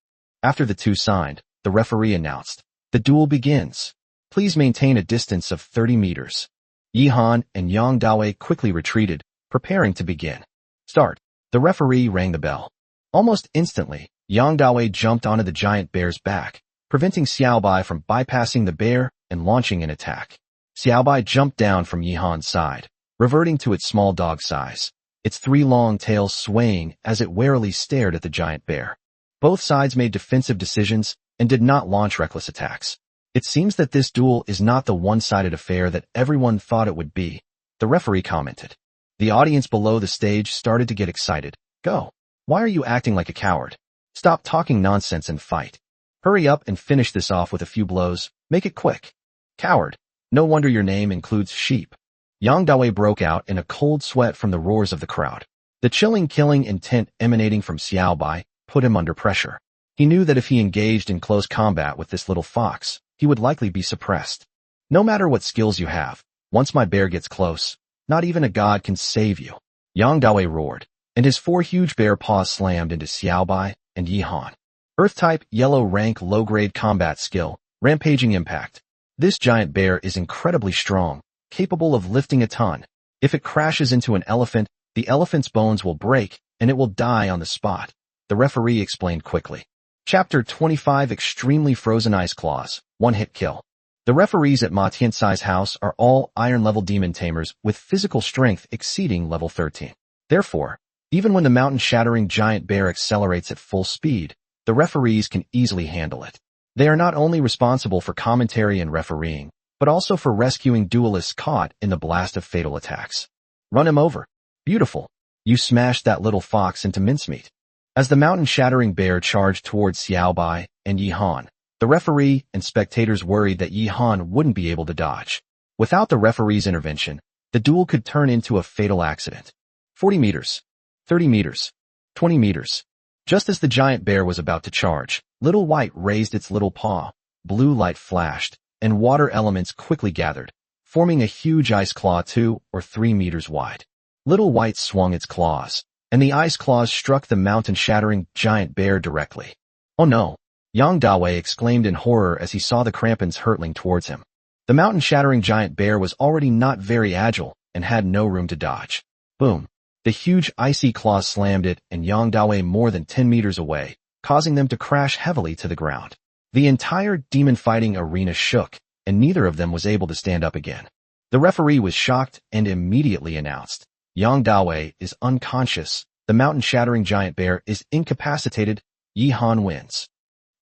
After the two signed, the referee announced, the duel begins. Please maintain a distance of 30 meters. Yihan and Yang Dawei quickly retreated, preparing to begin. Start. The referee rang the bell. Almost instantly, Yang Dawei jumped onto the giant bear's back, preventing Xiaobai from bypassing the bear and launching an attack. Xiaobai jumped down from Yihan's side, reverting to its small dog size, its 3 long tails swaying as it warily stared at the giant bear. Both sides made defensive decisions and did not launch reckless attacks. It seems that this duel is not the one-sided affair that everyone thought it would be, the referee commented. The audience below the stage started to get excited. Go. Why are you acting like a coward? Stop talking nonsense and fight. Hurry up and finish this off with a few blows. Make it quick. Coward. No wonder your name includes sheep. Yang Dawei broke out in a cold sweat from the roars of the crowd. The chilling killing intent emanating from Xiaobai put him under pressure. He knew that if he engaged in close combat with this little fox, he would likely be suppressed. No matter what skills you have, once my bear gets close, not even a god can save you. Yang Dawei roared, and his 4 huge bear paws slammed into Xiaobai and Yihan. Earth-type, yellow rank, low-grade combat skill, rampaging impact. This giant bear is incredibly strong, capable of lifting a ton. If it crashes into an elephant, the elephant's bones will break, and it will die on the spot, the referee explained quickly. Chapter 25 Extremely Frozen Ice Claws, One-Hit Kill. The referees at Ma Tianxi's house are all iron-level demon tamers with physical strength exceeding level 13. Therefore, even when the mountain-shattering giant bear accelerates at full speed, the referees can easily handle it. They are not only responsible for commentary and refereeing, but also for rescuing duelists caught in the blast of fatal attacks. Run him over. Beautiful. You smashed that little fox into mincemeat. As the mountain-shattering bear charged towards Xiaobai and Yi Han, the referee and spectators worried that Yi Han wouldn't be able to dodge. Without the referee's intervention, the duel could turn into a fatal accident. 40 meters. 30 meters. 20 meters. Just as the giant bear was about to charge, Little White raised its little paw, blue light flashed, and water elements quickly gathered, forming a huge ice claw 2 or 3 meters wide. Little White swung its claws, and the ice claws struck the mountain-shattering giant bear directly. Oh no! Yang Dawei exclaimed in horror as he saw the Krampens hurtling towards him. The mountain-shattering giant bear was already not very agile and had no room to dodge. Boom! The huge icy claws slammed it and Yang Dawei more than 10 meters away, causing them to crash heavily to the ground. The entire demon-fighting arena shook, and neither of them was able to stand up again. The referee was shocked and immediately announced, Yang Dawei is unconscious, the mountain-shattering giant bear is incapacitated, Yi Han wins.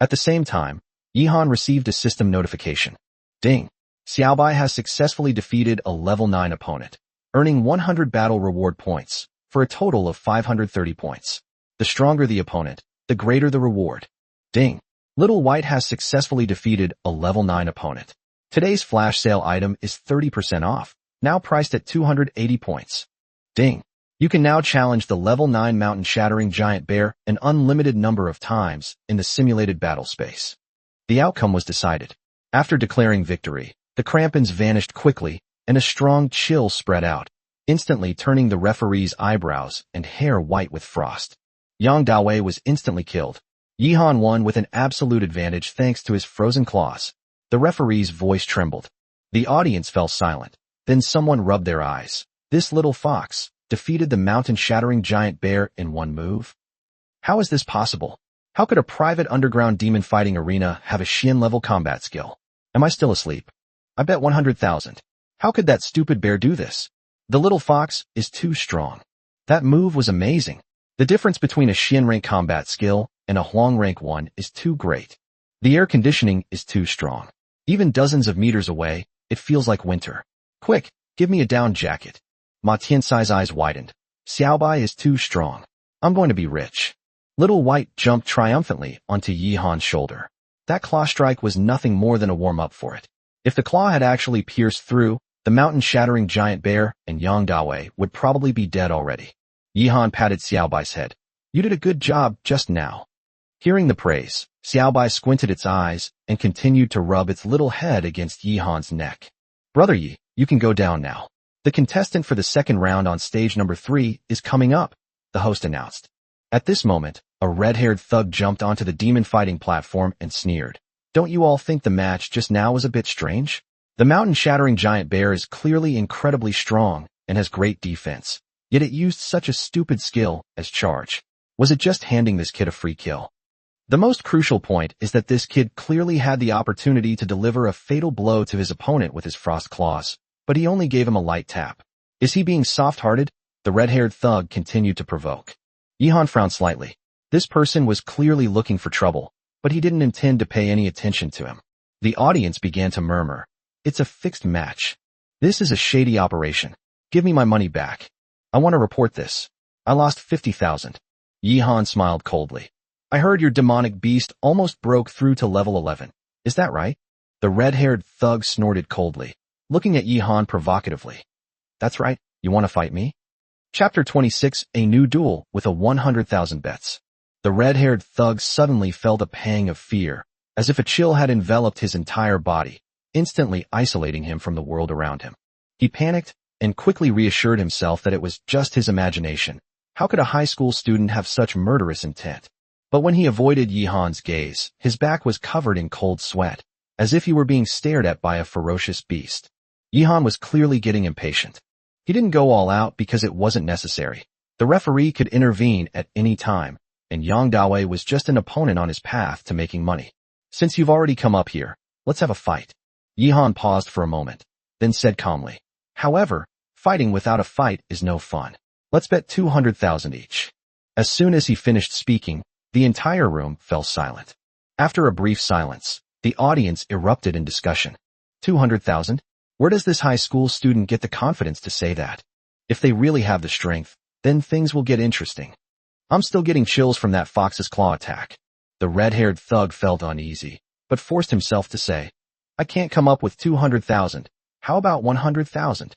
At the same time, Yi Han received a system notification. Ding! Xiaobai has successfully defeated a level 9 opponent, earning 100 battle reward points, for a total of 530 points. The stronger the opponent, the greater the reward. Ding! Little White has successfully defeated a level 9 opponent. Today's flash sale item is 30% off, now priced at 280 points. Ding! You can now challenge the level 9 mountain-shattering giant bear an unlimited number of times in the simulated battle space. The outcome was decided. After declaring victory, the Krampens vanished quickly, and a strong chill spread out, instantly turning the referee's eyebrows and hair white with frost. Yang Dawei was instantly killed. Yi Han won with an absolute advantage thanks to his frozen claws. The referee's voice trembled. The audience fell silent. Then someone rubbed their eyes. This little fox defeated the mountain-shattering giant bear in one move? How is this possible? How could a private underground demon-fighting arena have a Xian-level combat skill? Am I still asleep? I bet 100,000. How could that stupid bear do this? The little fox is too strong. That move was amazing. The difference between a Xian rank combat skill and a Huang rank one is too great. The air conditioning is too strong. Even dozens of meters away, it feels like winter. Quick, give me a down jacket. Ma Tianxi's eyes widened. Xiaobai is too strong. I'm going to be rich. Little White jumped triumphantly onto Yi Han's shoulder. That claw strike was nothing more than a warm-up for it. If the claw had actually pierced through, the mountain-shattering giant bear and Yang Dawei would probably be dead already. Yi Han patted Xiaobai's head. You did a good job just now. Hearing the praise, Xiaobai squinted its eyes and continued to rub its little head against Yi Han's neck. Brother Yi, you can go down now. The contestant for the second round on stage number 3 is coming up, the host announced. At this moment, a red-haired thug jumped onto the demon-fighting platform and sneered. Don't you all think the match just now was a bit strange? The mountain-shattering giant bear is clearly incredibly strong and has great defense, yet it used such a stupid skill as charge. Was it just handing this kid a free kill? The most crucial point is that this kid clearly had the opportunity to deliver a fatal blow to his opponent with his frost claws, but he only gave him a light tap. Is he being soft-hearted? The red-haired thug continued to provoke. Yi Han frowned slightly. This person was clearly looking for trouble, but he didn't intend to pay any attention to him. The audience began to murmur. It's a fixed match. This is a shady operation. Give me my money back. I want to report this. I lost 50,000. Yi Han smiled coldly. I heard your demonic beast almost broke through to level 11. Is that right? The red-haired thug snorted coldly, looking at Yi Han provocatively. That's right. You want to fight me? Chapter 26, A New Duel with a 100,000 bets. The red-haired thug suddenly felt a pang of fear, as if a chill had enveloped his entire body, instantly isolating him from the world around him. He panicked and quickly reassured himself that it was just his imagination. How could a high school student have such murderous intent? But when he avoided Yi Han's gaze, his back was covered in cold sweat, as if he were being stared at by a ferocious beast. Yi Han was clearly getting impatient. He didn't go all out because it wasn't necessary. The referee could intervene at any time, and Yang Dawei was just an opponent on his path to making money. Since you've already come up here, let's have a fight. Yihan paused for a moment, then said calmly. However, fighting without a fight is no fun. Let's bet 200,000 each. As soon as he finished speaking, the entire room fell silent. After a brief silence, the audience erupted in discussion. 200,000? Where does this high school student get the confidence to say that? If they really have the strength, then things will get interesting. I'm still getting chills from that fox's claw attack. The red-haired thug felt uneasy, but forced himself to say, I can't come up with 200,000. How about 100,000?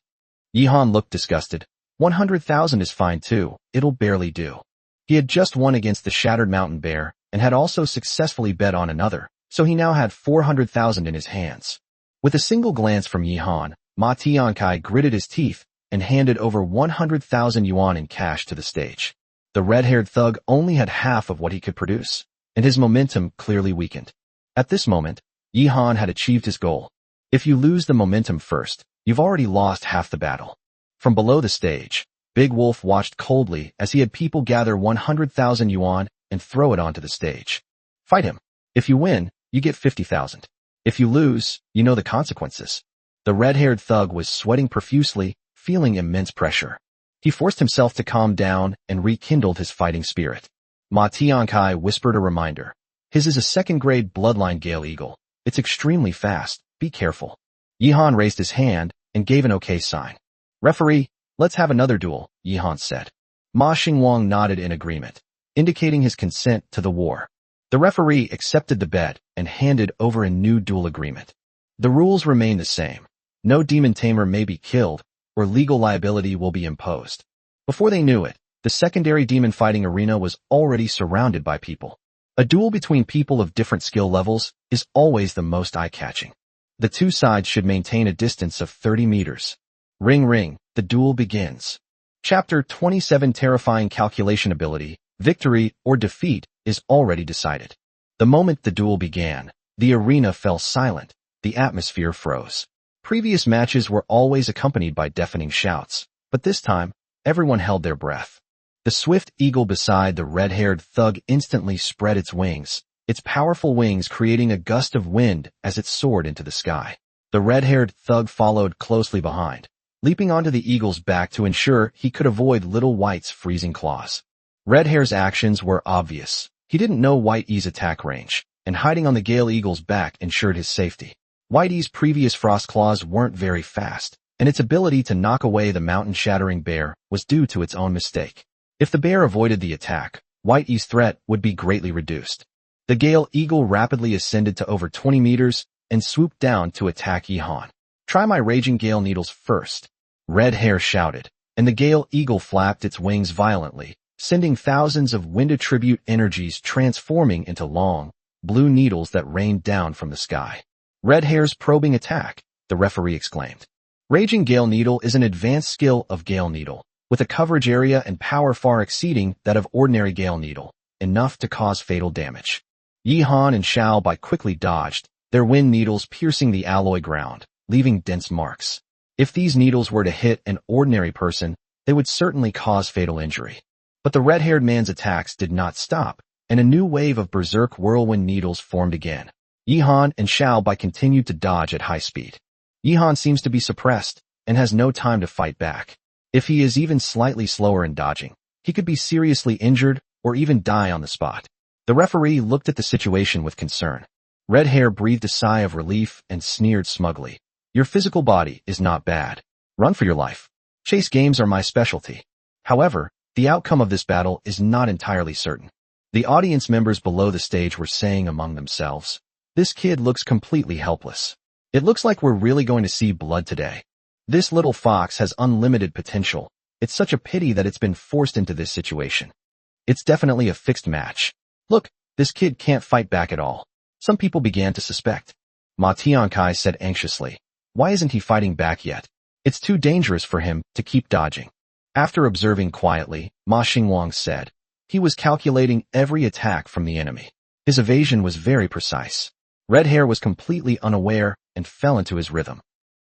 Yihan looked disgusted. 100,000 is fine too, it'll barely do. He had just won against the Shattered Mountain Bear and had also successfully bet on another, so he now had 400,000 in his hands. With a single glance from Yihan, Ma Tiankai gritted his teeth and handed over 100,000 yuan in cash to the stage. The red-haired thug only had half of what he could produce, and his momentum clearly weakened. At this moment, Yihan had achieved his goal. If you lose the momentum first, you've already lost half the battle. From below the stage, Big Wolf watched coldly as he had people gather 100,000 yuan and throw it onto the stage. Fight him. If you win, you get 50,000. If you lose, you know the consequences. The red-haired thug was sweating profusely, feeling immense pressure. He forced himself to calm down and rekindled his fighting spirit. Ma Tiankai whispered a reminder. His is a second-grade bloodline Gale Eagle. It's extremely fast, be careful. Yihan raised his hand and gave an okay sign. Referee, let's have another duel, Yihan said. Ma Xingwang nodded in agreement, indicating his consent to the war. The referee accepted the bet and handed over a new duel agreement. The rules remain the same. No demon tamer may be killed, or legal liability will be imposed. Before they knew it, the secondary demon fighting arena was already surrounded by people. A duel between people of different skill levels is always the most eye-catching. The two sides should maintain a distance of 30 meters. Ring ring, the duel begins. Chapter 27 Terrifying Calculation Ability, Victory or Defeat is already decided. The moment the duel began, the arena fell silent, the atmosphere froze. Previous matches were always accompanied by deafening shouts, but this time, everyone held their breath. The swift eagle beside the red-haired thug instantly spread its wings, its powerful wings creating a gust of wind as it soared into the sky. The red-haired thug followed closely behind, leaping onto the eagle's back to ensure he could avoid Little White's freezing claws. Red Hair's actions were obvious. He didn't know Whitey's attack range, and hiding on the Gale Eagle's back ensured his safety. Whitey's previous frost claws weren't very fast, and its ability to knock away the mountain-shattering bear was due to its own mistake. If the bear avoided the attack, Whitey's threat would be greatly reduced. The Gale Eagle rapidly ascended to over 20 meters and swooped down to attack Yihan. Try my raging Gale Needles first, Red Hair shouted, and the Gale Eagle flapped its wings violently, sending thousands of wind attribute energies transforming into long, blue needles that rained down from the sky. Red Hair's probing attack, the referee exclaimed. Raging Gale Needle is an advanced skill of Gale Needle, with a coverage area and power far exceeding that of ordinary Gale Needle, enough to cause fatal damage. Yihan and Xiao Bai quickly dodged, their wind needles piercing the alloy ground, leaving dense marks. If these needles were to hit an ordinary person, they would certainly cause fatal injury. But the red-haired man's attacks did not stop, and a new wave of berserk whirlwind needles formed again. Yihan and Xiao Bai continued to dodge at high speed. Yihan seems to be suppressed, and has no time to fight back. If he is even slightly slower in dodging, he could be seriously injured or even die on the spot. The referee looked at the situation with concern. Red Hair breathed a sigh of relief and sneered smugly. Your physical body is not bad. Run for your life. Chase games are my specialty. However, the outcome of this battle is not entirely certain. The audience members below the stage were saying among themselves, this kid looks completely helpless. It looks like we're really going to see blood today. This little fox has unlimited potential. It's such a pity that it's been forced into this situation. It's definitely a fixed match. Look, this kid can't fight back at all. Some people began to suspect. Ma Tiankai said anxiously, why isn't he fighting back yet? It's too dangerous for him to keep dodging. After observing quietly, Ma Xingwang said, he was calculating every attack from the enemy. His evasion was very precise. Red Hair was completely unaware and fell into his rhythm.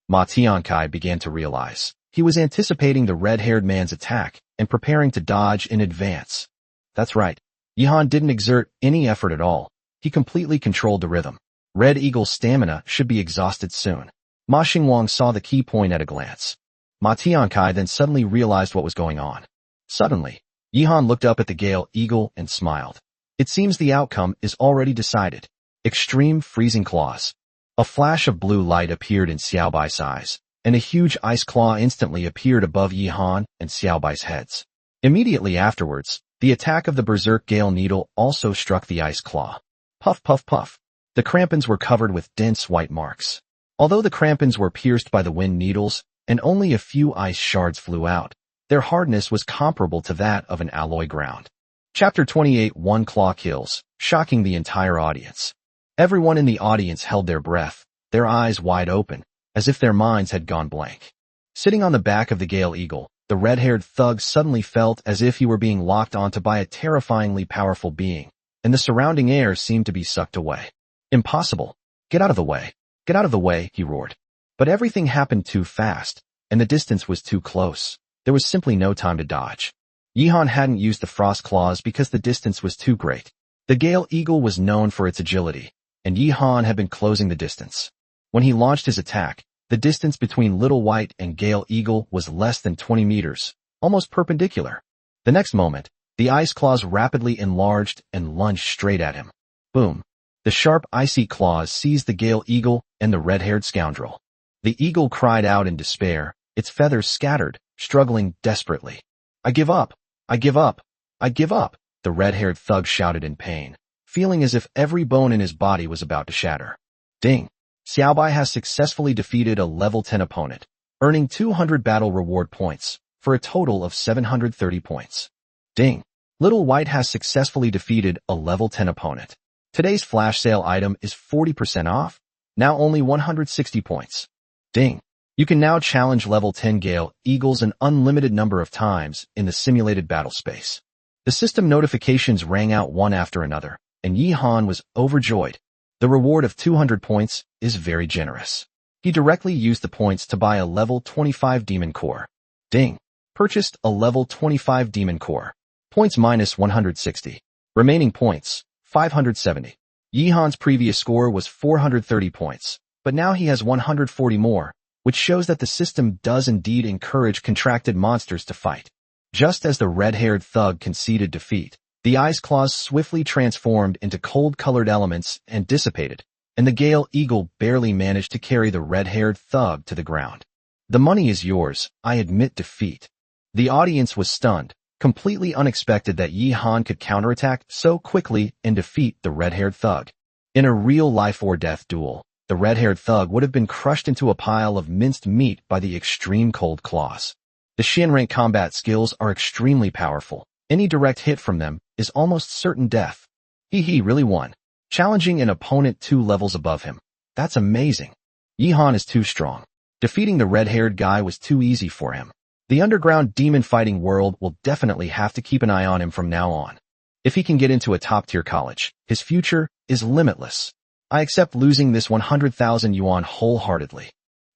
Ma Tiankai began to realize. He was anticipating the red-haired man's attack and preparing to dodge in advance. That's right. Yihan didn't exert any effort at all. He completely controlled the rhythm. Red Eagle's stamina should be exhausted soon. Ma Xingwang saw the key point at a glance. Ma Tiankai then suddenly realized what was going on. Suddenly, Yihan looked up at the Gale Eagle and smiled. It seems the outcome is already decided. Extreme freezing claws. A flash of blue light appeared in Xiaobai's eyes, and a huge ice claw instantly appeared above Yihan and Xiaobai's heads. Immediately afterwards, the attack of the Berserk Gale Needle also struck the ice claw. Puff puff puff. The crampons were covered with dense white marks. Although the crampons were pierced by the wind needles, and only a few ice shards flew out, their hardness was comparable to that of an alloy ground. Chapter 28 One Claw Kills, shocking the entire audience. Everyone in the audience held their breath, their eyes wide open, as if their minds had gone blank. Sitting on the back of the Gale Eagle, the red-haired thug suddenly felt as if he were being locked onto by a terrifyingly powerful being, and the surrounding air seemed to be sucked away. Impossible. Get out of the way. Get out of the way, he roared. But everything happened too fast, and the distance was too close. There was simply no time to dodge. Yihan hadn't used the frost claws because the distance was too great. The Gale Eagle was known for its agility, and Yihan had been closing the distance. When he launched his attack, the distance between Little White and Gale Eagle was less than 20 meters, almost perpendicular. The next moment, the ice claws rapidly enlarged and lunged straight at him. Boom. The sharp icy claws seized the Gale Eagle and the red-haired scoundrel. The eagle cried out in despair, its feathers scattered, struggling desperately. I give up! I give up! I give up! The red-haired thug shouted in pain, feeling as if every bone in his body was about to shatter. Ding! Xiaobai has successfully defeated a level 10 opponent, earning 200 battle reward points, for a total of 730 points. Ding! Little White has successfully defeated a level 10 opponent. Today's flash sale item is 40% off, now only 160 points. Ding! You can now challenge level 10 Gale Eagles an unlimited number of times in the simulated battle space. The system notifications rang out one after another, and Yihan was overjoyed. The reward of 200 points is very generous. He directly used the points to buy a level 25 Demon Core. Ding! Purchased a level 25 Demon Core. Points minus 160. Remaining points, 570. Yihan's previous score was 430 points, but now he has 140 more, which shows that the system does indeed encourage contracted monsters to fight. Just as the red-haired thug conceded defeat, the ice claws swiftly transformed into cold-colored elements and dissipated, and the Gale Eagle barely managed to carry the red-haired thug to the ground. The money is yours, I admit defeat. The audience was stunned, completely unexpected that Yihan could counterattack so quickly and defeat the red-haired thug. In a real life-or-death duel, the red-haired thug would have been crushed into a pile of minced meat by the extreme cold claws. The Shin-rank combat skills are extremely powerful. Any direct hit from them is almost certain death. He really won, challenging an opponent 2 levels above him. That's amazing. Yihan is too strong. Defeating the red-haired guy was too easy for him. The underground demon fighting world will definitely have to keep an eye on him from now on. If he can get into a top-tier college, his future is limitless. I accept losing this 100,000 yuan wholeheartedly.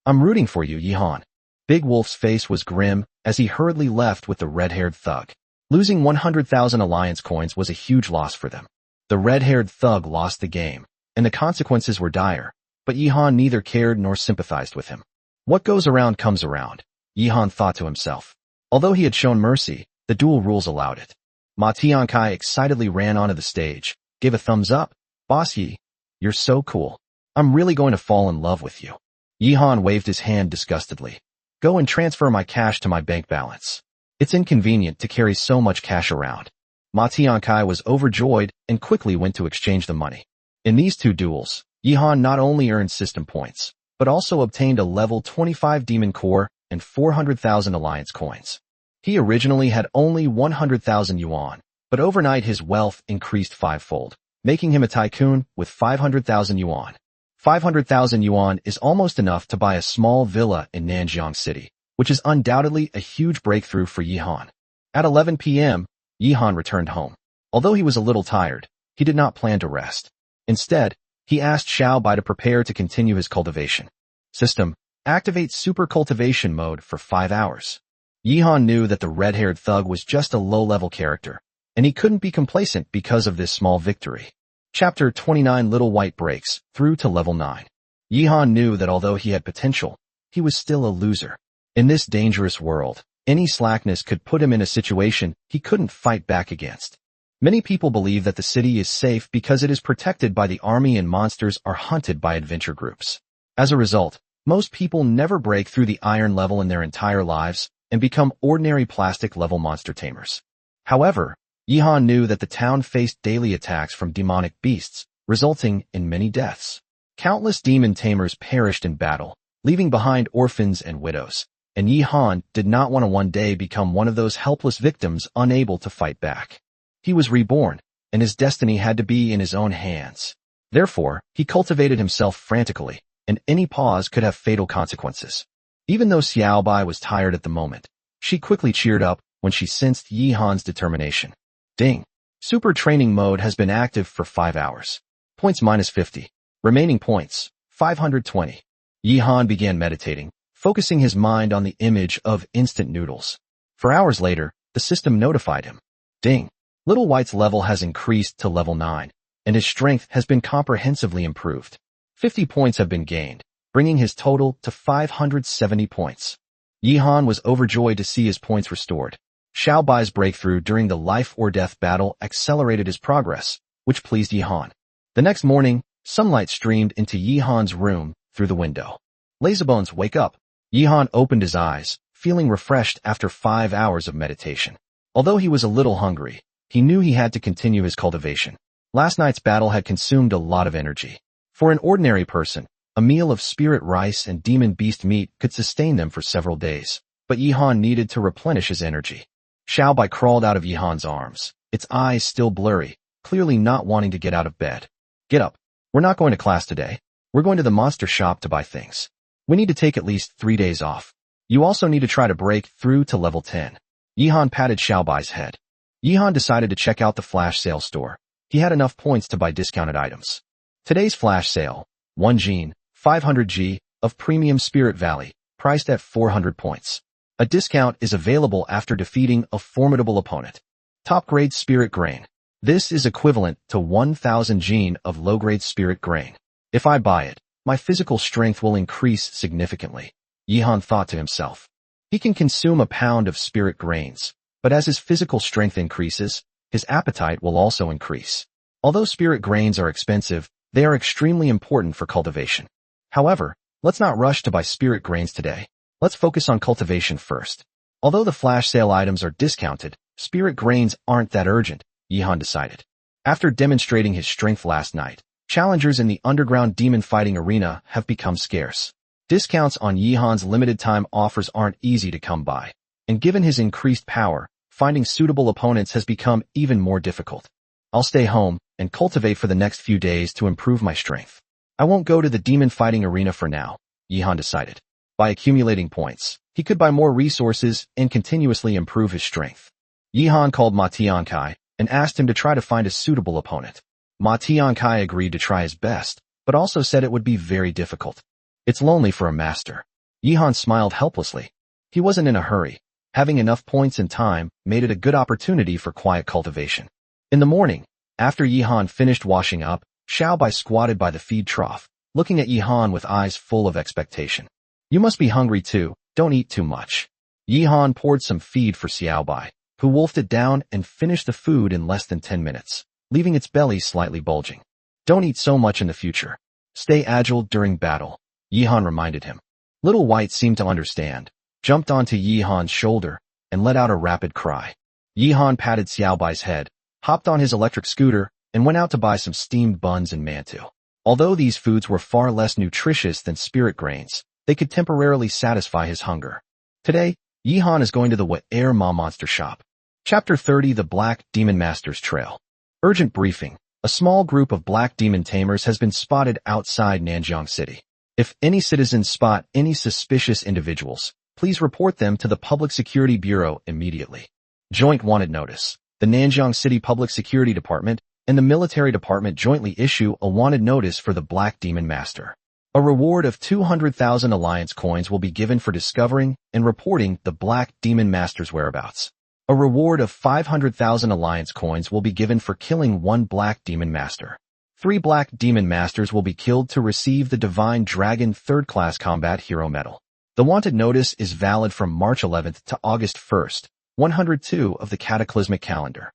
I'm rooting for you, Yihan. Big Wolf's face was grim as he hurriedly left with the red-haired thug. Losing 100,000 alliance coins was a huge loss for them. The red-haired thug lost the game, and the consequences were dire, but Yihan neither cared nor sympathized with him. What goes around comes around, Yihan thought to himself. Although he had shown mercy, the duel rules allowed it. Ma Tiankai excitedly ran onto the stage, gave a thumbs up. Boss Yi, you're so cool. I'm really going to fall in love with you. Yihan waved his hand disgustedly. Go and transfer my cash to my bank balance. It's inconvenient to carry so much cash around. Ma Tiankai was overjoyed and quickly went to exchange the money. In these 2 duels, Yihan not only earned system points, but also obtained a level 25 Demon Core and 400,000 alliance coins. He originally had only 100,000 yuan, but overnight his wealth increased 5-fold, making him a tycoon with 500,000 yuan. 500,000 yuan is almost enough to buy a small villa in Nanjiang City, which is undoubtedly a huge breakthrough for Yihan. At 11 p.m., Yihan returned home. Although he was a little tired, he did not plan to rest. Instead, he asked Xiaobai to prepare to continue his cultivation. System, activate super cultivation mode for 5 hours. Yihan knew that the red-haired thug was just a low-level character, and he couldn't be complacent because of this small victory. Chapter 29 Little White Breaks, through to level 9. Yihan knew that although he had potential, he was still a loser. In this dangerous world, any slackness could put him in a situation he couldn't fight back against. Many people believe that the city is safe because it is protected by the army and monsters are hunted by adventure groups. As a result, most people never break through the iron level in their entire lives and become ordinary plastic level monster tamers. However, Yihan knew that the town faced daily attacks from demonic beasts, resulting in many deaths. Countless demon tamers perished in battle, leaving behind orphans and widows, and Yihan did not want to one day become one of those helpless victims unable to fight back. He was reborn, and his destiny had to be in his own hands. Therefore, he cultivated himself frantically, and any pause could have fatal consequences. Even though Xiaobai was tired at the moment, she quickly cheered up when she sensed Yihan's determination. Ding! Super training mode has been active for 5 hours. Points minus 50. Remaining points, 520. Yihan began meditating, focusing his mind on the image of instant noodles. For hours later, the system notified him. Ding! Little White's level has increased to level 9, and his strength has been comprehensively improved. 50 points have been gained, bringing his total to 570 points. Yihan was overjoyed to see his points restored. Xiaobai's breakthrough during the life-or-death battle accelerated his progress, which pleased Yihan. The next morning, sunlight streamed into Yihan's room through the window. Lazybones, wake up! Yihan opened his eyes, feeling refreshed after 5 hours of meditation. Although he was a little hungry, he knew he had to continue his cultivation. Last night's battle had consumed a lot of energy. For an ordinary person, a meal of spirit rice and demon beast meat could sustain them for several days, but Yihan needed to replenish his energy. Xiaobai crawled out of Yihan's arms, its eyes still blurry, clearly not wanting to get out of bed. Get up. We're not going to class today. We're going to the monster shop to buy things. We need to take at least 3 days off. You also need to try to break through to level 10. Yihan patted Xiaobai's head. Yihan decided to check out the flash sale store. He had enough points to buy discounted items. Today's flash sale, 1 gene, 500 G, of Premium Spirit Valley, priced at 400 points. A discount is available after defeating a formidable opponent. Top-grade Spirit Grain. This is equivalent to 1,000 gene of low-grade Spirit Grain. If I buy it, my physical strength will increase significantly, Yihan thought to himself. He can consume a pound of Spirit Grains, but as his physical strength increases, his appetite will also increase. Although Spirit Grains are expensive, they are extremely important for cultivation. However, let's not rush to buy Spirit Grains today. Let's focus on cultivation first. Although the flash sale items are discounted, Spirit Grains aren't that urgent, Yihan decided. After demonstrating his strength last night, challengers in the underground demon fighting arena have become scarce. Discounts on Yihan's limited-time offers aren't easy to come by, and given his increased power, finding suitable opponents has become even more difficult. I'll stay home and cultivate for the next few days to improve my strength. I won't go to the demon fighting arena for now, Yihan decided. By accumulating points, he could buy more resources and continuously improve his strength. Yihan called Ma Tiankai and asked him to try to find a suitable opponent. Ma Tiankai agreed to try his best, but also said it would be very difficult. It's lonely for a master. Yihan smiled helplessly. He wasn't in a hurry. Having enough points and time made it a good opportunity for quiet cultivation. In the morning, after Yihan finished washing up, Xiaobai squatted by the feed trough, looking at Yihan with eyes full of expectation. You must be hungry too, don't eat too much. Yihan poured some feed for Xiaobai, who wolfed it down and finished the food in less than 10 minutes, leaving its belly slightly bulging. Don't eat so much in the future. Stay agile during battle, Yihan reminded him. Little White seemed to understand, jumped onto Yihan's shoulder, and let out a rapid cry. Yihan patted Xiaobai's head, hopped on his electric scooter, and went out to buy some steamed buns and mantu. Although these foods were far less nutritious than Spirit Grains, they could temporarily satisfy his hunger. Today, Yihan is going to the Air Ma Monster Shop. Chapter 30 The Black Demon Master's Trail. Urgent briefing. A small group of black demon tamers has been spotted outside Nanjiang City. If any citizens spot any suspicious individuals, please report them to the Public Security Bureau immediately. Joint Wanted Notice. The Nanjiang City Public Security Department and the Military Department jointly issue a wanted notice for the Black Demon Master. A reward of 200,000 Alliance coins will be given for discovering and reporting the Black Demon Master's whereabouts. A reward of 500,000 alliance coins will be given for killing one Black Demon Master. 3 Black Demon Masters will be killed to receive the Divine Dragon 3rd Class Combat Hero Medal. The wanted notice is valid from March 11th to August 1st, 102 of the Cataclysmic calendar.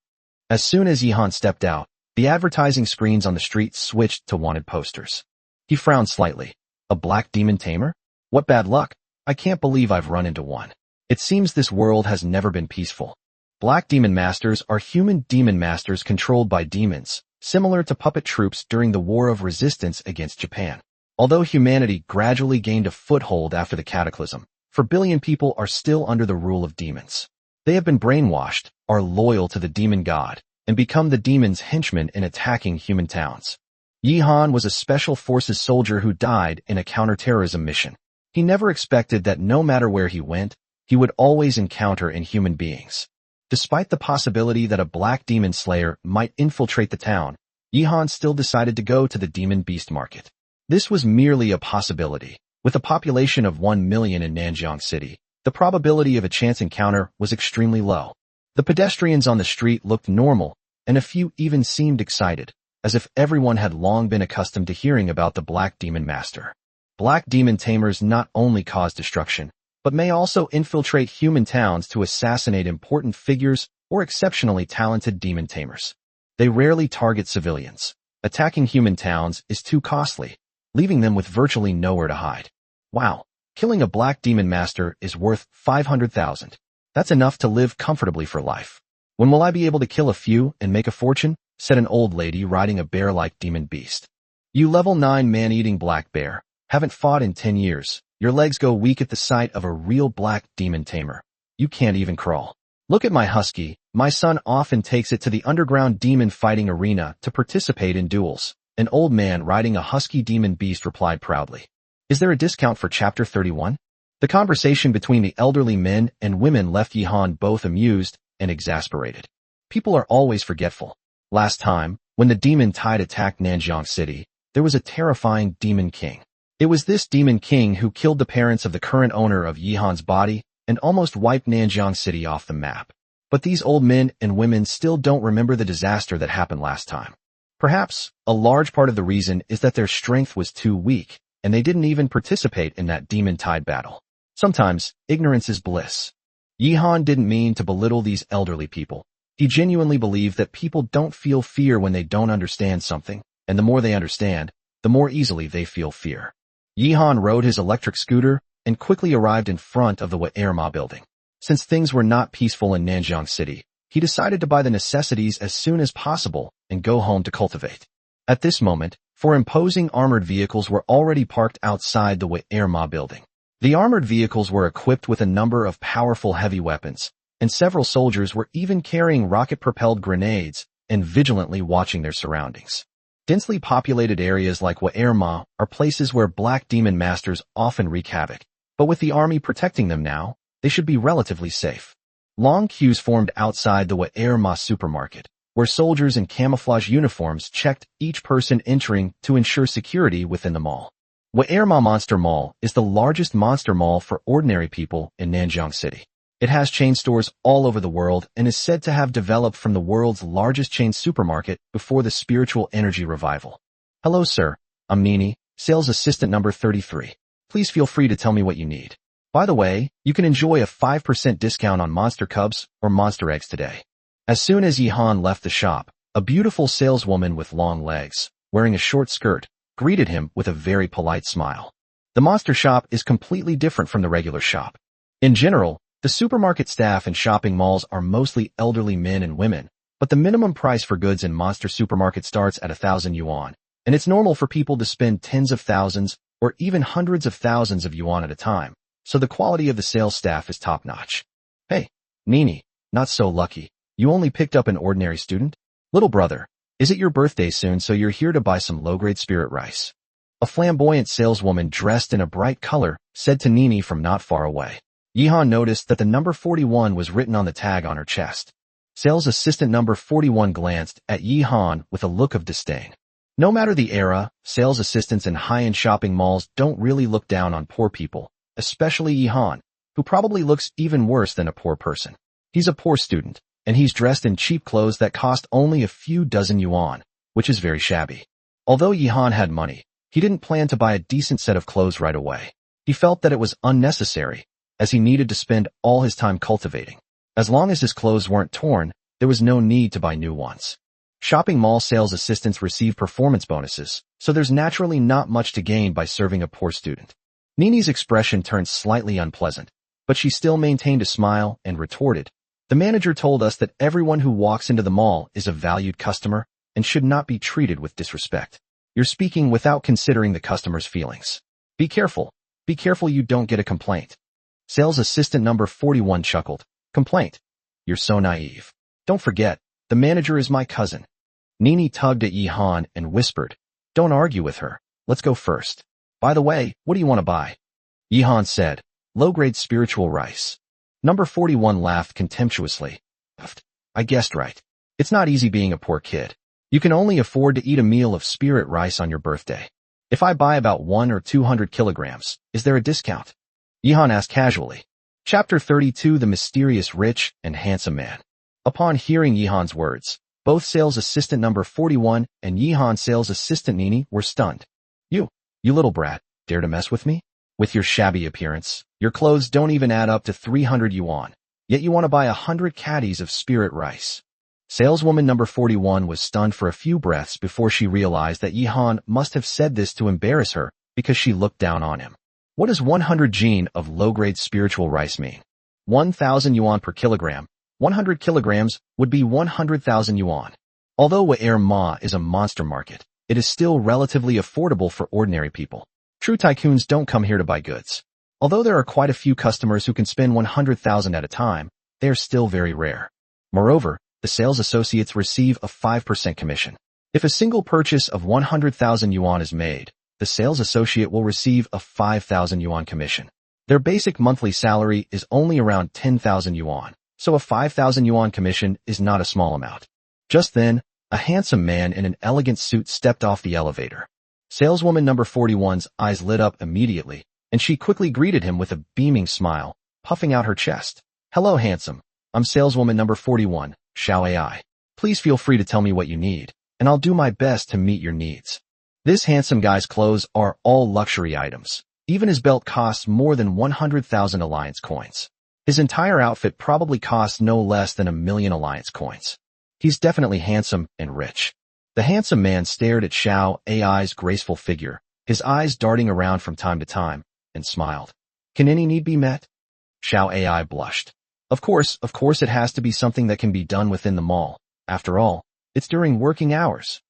As soon as Yihan stepped out, the advertising screens on the street switched to wanted posters. He frowned slightly. A Black Demon Tamer? What bad luck. I can't believe I've run into one. It seems this world has never been peaceful. Black Demon Masters are human demon masters controlled by demons, similar to puppet troops during the War of Resistance against Japan. Although humanity gradually gained a foothold after the Cataclysm, 4 billion people are still under the rule of demons. They have been brainwashed, are loyal to the demon god, and become the demon's henchmen in attacking human towns. Yihan was a special forces soldier who died in a counterterrorism mission. He never expected that no matter where he went, he would always encounter inhuman beings. Despite the possibility that a black demon slayer might infiltrate the town, Yihan still decided to go to the demon beast market. This was merely a possibility. With a population of 1 million in Nanjiang City, the probability of a chance encounter was extremely low. The pedestrians on the street looked normal, and a few even seemed excited, as if everyone had long been accustomed to hearing about the Black Demon Master. Black Demon Tamers not only cause destruction, but may also infiltrate human towns to assassinate important figures or exceptionally talented demon tamers. They rarely target civilians. Attacking human towns is too costly, leaving them with virtually nowhere to hide. Wow, killing a Black Demon Master is worth 500,000. That's enough to live comfortably for life. When will I be able to kill a few and make a fortune? Said an old lady riding a bear-like demon beast. You level 9 man-eating black bear, haven't fought in 10 years. Your legs go weak at the sight of a real black demon tamer. You can't even crawl. Look at my husky. My son often takes it to the underground demon fighting arena to participate in duels. An old man riding a husky demon beast replied proudly. Is there a discount for Chapter 31? The conversation between the elderly men and women left Yihan both amused and exasperated. People are always forgetful. Last time, when the demon tide attacked Nanjiang City, there was a terrifying demon king. It was this demon king who killed the parents of the current owner of Yihan's body and almost wiped Nanjiang City off the map. But these old men and women still don't remember the disaster that happened last time. Perhaps, a large part of the reason is that their strength was too weak, and they didn't even participate in that demon tide battle. Sometimes, ignorance is bliss. Yihan didn't mean to belittle these elderly people. He genuinely believed that people don't feel fear when they don't understand something, and the more they understand, the more easily they feel fear. Yihan rode his electric scooter and quickly arrived in front of the Webtoon building. Since things were not peaceful in Nanjiang City, he decided to buy the necessities as soon as possible and go home to cultivate. At this moment, 4 imposing armored vehicles were already parked outside the Webtoon building. The armored vehicles were equipped with a number of powerful heavy weapons, and several soldiers were even carrying rocket-propelled grenades and vigilantly watching their surroundings. Densely populated areas like Webtoon are places where Black Demon Masters often wreak havoc, but with the army protecting them now, they should be relatively safe. Long queues formed outside the Webtoon supermarket, where soldiers in camouflage uniforms checked each person entering to ensure security within the mall. Webtoon Monster Mall is the largest monster mall for ordinary people in Nanjiang City. It has chain stores all over the world and is said to have developed from the world's largest chain supermarket before the spiritual energy revival. Hello, sir. I'm Nini, sales assistant number 33. Please feel free to tell me what you need. By the way, you can enjoy a 5% discount on monster cubs or monster eggs today. As soon as Yihan left the shop, a beautiful saleswoman with long legs, wearing a short skirt, greeted him with a very polite smile. The monster shop is completely different from the regular shop. In general, the supermarket staff in shopping malls are mostly elderly men and women, but the minimum price for goods in Monster Supermarket starts at 1,000 yuan, and it's normal for people to spend tens of thousands or even hundreds of thousands of yuan at a time, so the quality of the sales staff is top-notch. Hey, Nini, not so lucky. You only picked up an ordinary student? Little brother, is it your birthday soon so you're here to buy some low-grade spirit rice? A flamboyant saleswoman dressed in a bright color said to Nini from not far away. Yihan noticed that the number 41 was written on the tag on her chest. Sales assistant number 41 glanced at Yihan with a look of disdain. No matter the era, sales assistants in high-end shopping malls don't really look down on poor people, especially Yihan, who probably looks even worse than a poor person. He's a poor student, and he's dressed in cheap clothes that cost only a few dozen yuan, which is very shabby. Although Yihan had money, he didn't plan to buy a decent set of clothes right away. He felt that it was unnecessary, as he needed to spend all his time cultivating. As long as his clothes weren't torn, there was no need to buy new ones. Shopping mall sales assistants receive performance bonuses, so there's naturally not much to gain by serving a poor student. Nini's expression turned slightly unpleasant, but she still maintained a smile and retorted, "The manager told us that everyone who walks into the mall is a valued customer and should not be treated with disrespect. You're speaking without considering the customer's feelings. Be careful you don't get a complaint." Sales assistant number 41 chuckled. "Complaint? You're so naive. Don't forget, the manager is my cousin." Nini tugged at Yihan and whispered, "Don't argue with her. Let's go first. By the way, what do you want to buy?" Yihan said, "Low-grade spiritual rice." Number 41 laughed contemptuously. "I guessed right. It's not easy being a poor kid. You can only afford to eat a meal of spirit rice on your birthday. If I buy about 1 or 200 kilograms, is there a discount?" Yihan asked casually. Chapter 32: The Mysterious Rich and Handsome Man. Upon hearing Yihan's words, both sales assistant number 41 and Yihan sales assistant Nini were stunned. You little brat, dare to mess with me? With your shabby appearance, your clothes don't even add up to 300 yuan, yet you want to buy 100 caddies of spirit rice. Saleswoman number 41 was stunned for a few breaths before she realized that Yihan must have said this to embarrass her because she looked down on him. What does 100 jin of low-grade spiritual rice mean? 1,000 yuan per kilogram. 100 kilograms would be 100,000 yuan. Although Ma is a monster market, it is still relatively affordable for ordinary people. True tycoons don't come here to buy goods. Although there are quite a few customers who can spend 100,000 at a time, they are still very rare. Moreover, the sales associates receive a 5% commission. If a single purchase of 100,000 yuan is made, the sales associate will receive a 5,000 yuan commission. Their basic monthly salary is only around 10,000 yuan, so a 5,000 yuan commission is not a small amount. Just then, a handsome man in an elegant suit stepped off the elevator. Saleswoman number 41's eyes lit up immediately, and she quickly greeted him with a beaming smile, puffing out her chest. "Hello, handsome. I'm saleswoman number 41, Xiao AI. Please feel free to tell me what you need, and I'll do my best to meet your needs." This handsome guy's clothes are all luxury items. Even his belt costs more than 100,000 alliance coins. His entire outfit probably costs no less than 1,000,000 alliance coins. He's definitely handsome and rich. The handsome man stared at Xiao AI's graceful figure, his eyes darting around from time to time, and smiled. "Can any need be met?" Xiao AI blushed. Of course it has to be something that can be done within the mall. After all, it's during working hours.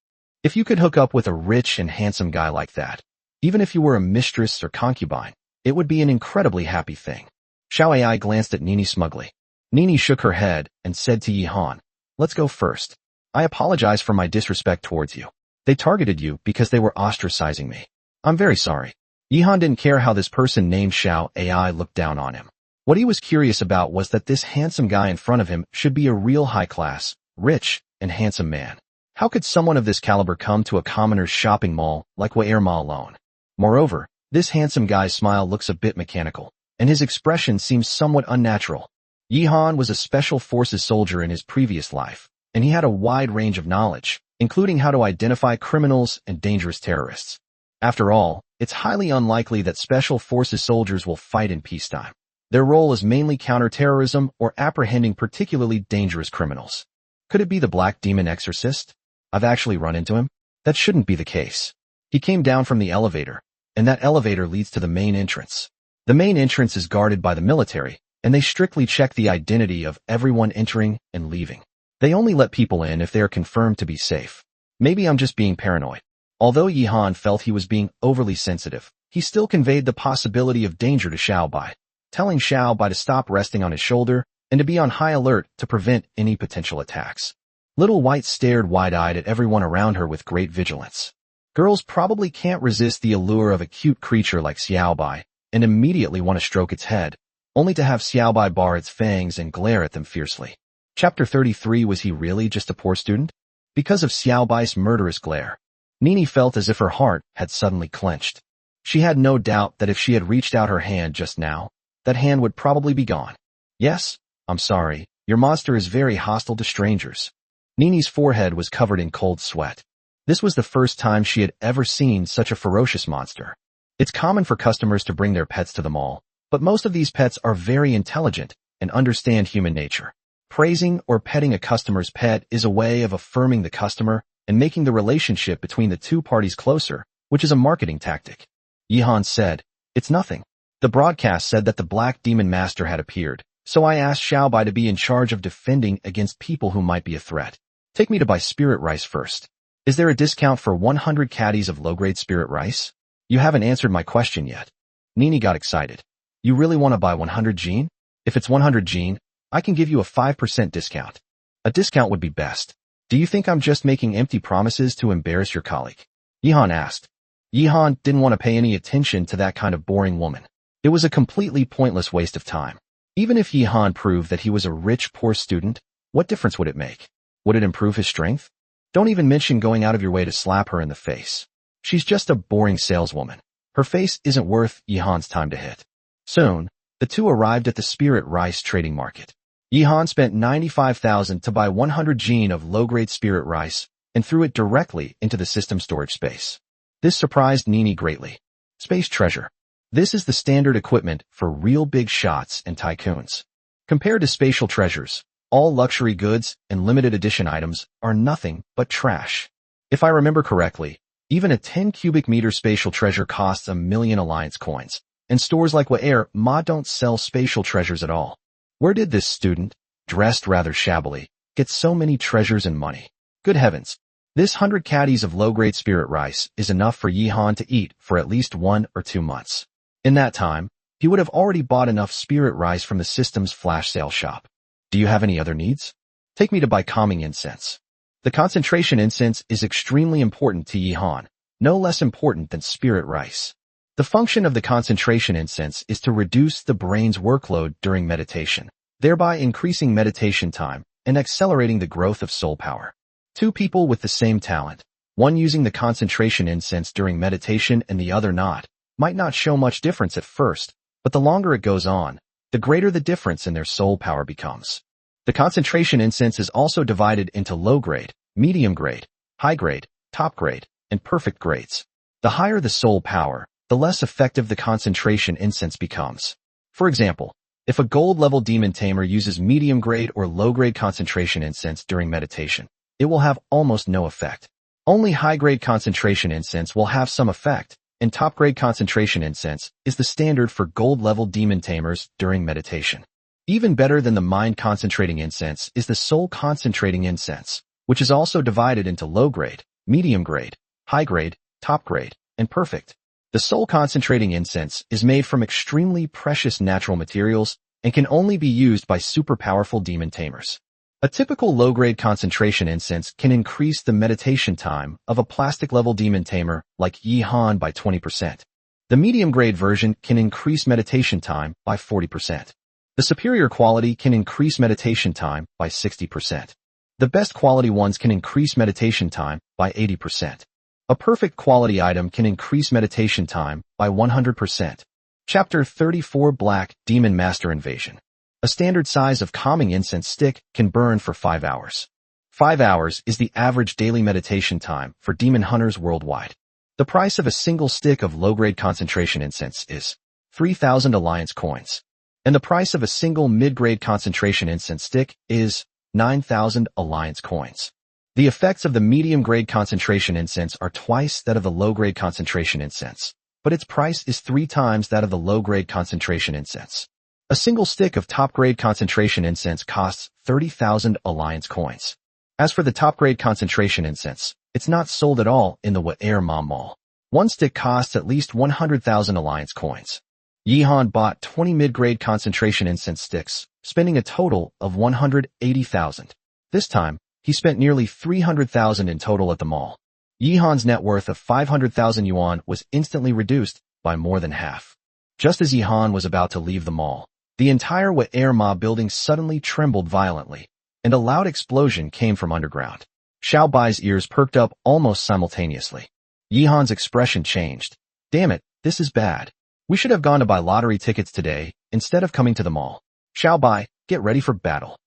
If you could hook up with a rich and handsome guy like that, even if you were a mistress or concubine, it would be an incredibly happy thing. Xiao AI glanced at Nini smugly. Nini shook her head and said to Yihan, "Let's go first. I apologize for my disrespect towards you. They targeted you because they were ostracizing me. I'm very sorry." Yihan didn't care how this person named Xiao AI looked down on him. What he was curious about was that this handsome guy in front of him should be a real high-class, rich, and handsome man. How could someone of this caliber come to a commoner's shopping mall like Ma alone? Moreover, this handsome guy's smile looks a bit mechanical, and his expression seems somewhat unnatural. Yihan was a special forces soldier in his previous life, and he had a wide range of knowledge, including how to identify criminals and dangerous terrorists. After all, it's highly unlikely that special forces soldiers will fight in peacetime. Their role is mainly counter-terrorism or apprehending particularly dangerous criminals. Could it be the Black Demon Exorcist? I've actually run into him. That shouldn't be the case. He came down from the elevator, and that elevator leads to the main entrance. The main entrance is guarded by the military, and they strictly check the identity of everyone entering and leaving. They only let people in if they are confirmed to be safe. Maybe I'm just being paranoid. Although Yihan felt he was being overly sensitive, he still conveyed the possibility of danger to Xiaobai, telling Xiaobai to stop resting on his shoulder and to be on high alert to prevent any potential attacks. Little White stared wide-eyed at everyone around her with great vigilance. Girls probably can't resist the allure of a cute creature like Xiaobai and immediately want to stroke its head, only to have Xiaobai bar its fangs and glare at them fiercely. Chapter 33. Was he really just a poor student? Because of Xiaobai's murderous glare, Nini felt as if her heart had suddenly clenched. She had no doubt that if she had reached out her hand just now, that hand would probably be gone. "Yes, I'm sorry, Your monster is very hostile to strangers. Nini's forehead was covered in cold sweat. This was the first time she had ever seen such a ferocious monster. It's common for customers to bring their pets to the mall, but most of these pets are very intelligent and understand human nature. Praising or petting a customer's pet is a way of affirming the customer and making the relationship between the two parties closer, which is a marketing tactic. Yihan said, "It's nothing." The broadcast said that the Black Demon Master had appeared, so I asked Xiaobai to be in charge of defending against people who might be a threat. Take me to buy spirit rice first. Is there a discount for 100 caddies of low-grade spirit rice? You haven't answered my question yet. Nini got excited. You really want to buy 100 Gene? If it's 100 Gene, I can give you a 5% discount. A discount would be best. Do you think I'm just making empty promises to embarrass your colleague? Yihan asked. Yihan didn't want to pay any attention to that kind of boring woman. It was a completely pointless waste of time. Even if Yihan proved that he was a rich, poor student, what difference would it make? Would it improve his strength? Don't even mention going out of your way to slap her in the face. She's just a boring saleswoman. Her face isn't worth Yihan's time to hit. Soon, the two arrived at the spirit rice trading market. Yihan spent 95,000 to buy 100 Gene of low-grade spirit rice and threw it directly into the system storage space. This surprised Nini greatly. Space treasure. This is the standard equipment for real big shots and tycoons. Compared to spatial treasures, all luxury goods and limited edition items are nothing but trash. If I remember correctly, even a 10 cubic meter spatial treasure costs 1,000,000 alliance coins, and stores like Ma don't sell spatial treasures at all. Where did this student, dressed rather shabbily, get so many treasures and money? Good heavens. This 100 caddies of low-grade spirit rice is enough for Yihan to eat for at least 1 or 2 months. In that time, he would have already bought enough spirit rice from the system's flash sale shop. Do you have any other needs? Take me to buy calming incense. The concentration incense is extremely important to Yihan, no less important than spirit rice. The function of the concentration incense is to reduce the brain's workload during meditation, thereby increasing meditation time and accelerating the growth of soul power. Two people with the same talent, one using the concentration incense during meditation and the other not, might not show much difference at first, but the longer it goes on, the greater the difference in their soul power becomes. The concentration incense is also divided into low grade, medium grade, high grade, top grade, and perfect grades. The higher the soul power, the less effective the concentration incense becomes. For example, if a gold-level demon tamer uses medium-grade or low-grade concentration incense during meditation, it will have almost no effect. Only high-grade concentration incense will have some effect, and top-grade concentration incense is the standard for gold-level demon tamers during meditation. Even better than the mind-concentrating incense is the soul-concentrating incense, which is also divided into low-grade, medium-grade, high-grade, top-grade, and perfect. The soul-concentrating incense is made from extremely precious natural materials and can only be used by super-powerful demon tamers. A typical low-grade concentration incense can increase the meditation time of a plastic-level demon tamer like Yihan by 20%. The medium-grade version can increase meditation time by 40%. The superior quality can increase meditation time by 60%. The best quality ones can increase meditation time by 80%. A perfect quality item can increase meditation time by 100%. Chapter 34 Black Demon Master Invasion. A standard size of calming incense stick can burn for 5 hours. 5 hours is the average daily meditation time for demon hunters worldwide. The price of a single stick of low-grade concentration incense is 3,000 alliance coins. And the price of a single mid-grade concentration incense stick is 9,000 alliance coins. The effects of the medium-grade concentration incense are twice that of the low-grade concentration incense, but its price is 3 times that of the low-grade concentration incense. A single stick of top-grade concentration incense costs 30,000 alliance coins. As for the top-grade concentration incense, it's not sold at all in the Ma Mall. One stick costs at least 100,000 alliance coins. Yihan bought 20 mid-grade concentration incense sticks, spending a total of 180,000. This time, he spent nearly 300,000 in total at the mall. Yihan's net worth of 500,000 yuan was instantly reduced by more than half. Just as Yihan was about to leave the mall, the entire Ma building suddenly trembled violently, and a loud explosion came from underground. Xiaobai's ears perked up almost simultaneously. Yihan's expression changed. Damn it, this is bad. We should have gone to buy lottery tickets today, instead of coming to the mall. Xiaobai, get ready for battle.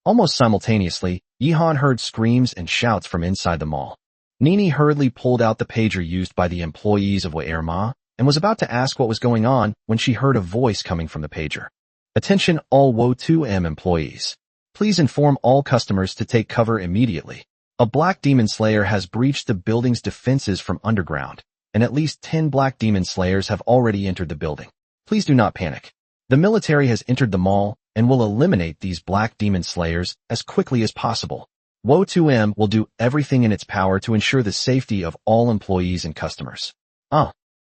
Almost simultaneously, Yihan heard screams and shouts from inside the mall. Nini hurriedly pulled out the pager used by the employees of Webtoon and was about to ask what was going on when she heard a voice coming from the pager. Attention all Webtoon employees. Please inform all customers to take cover immediately. A black demon slayer has breached the building's defenses from underground, and at least 10 black demon slayers have already entered the building. Please do not panic. The military has entered the mall and will eliminate these black demon slayers as quickly as possible. Webtoon will do everything in its power to ensure the safety of all employees and customers.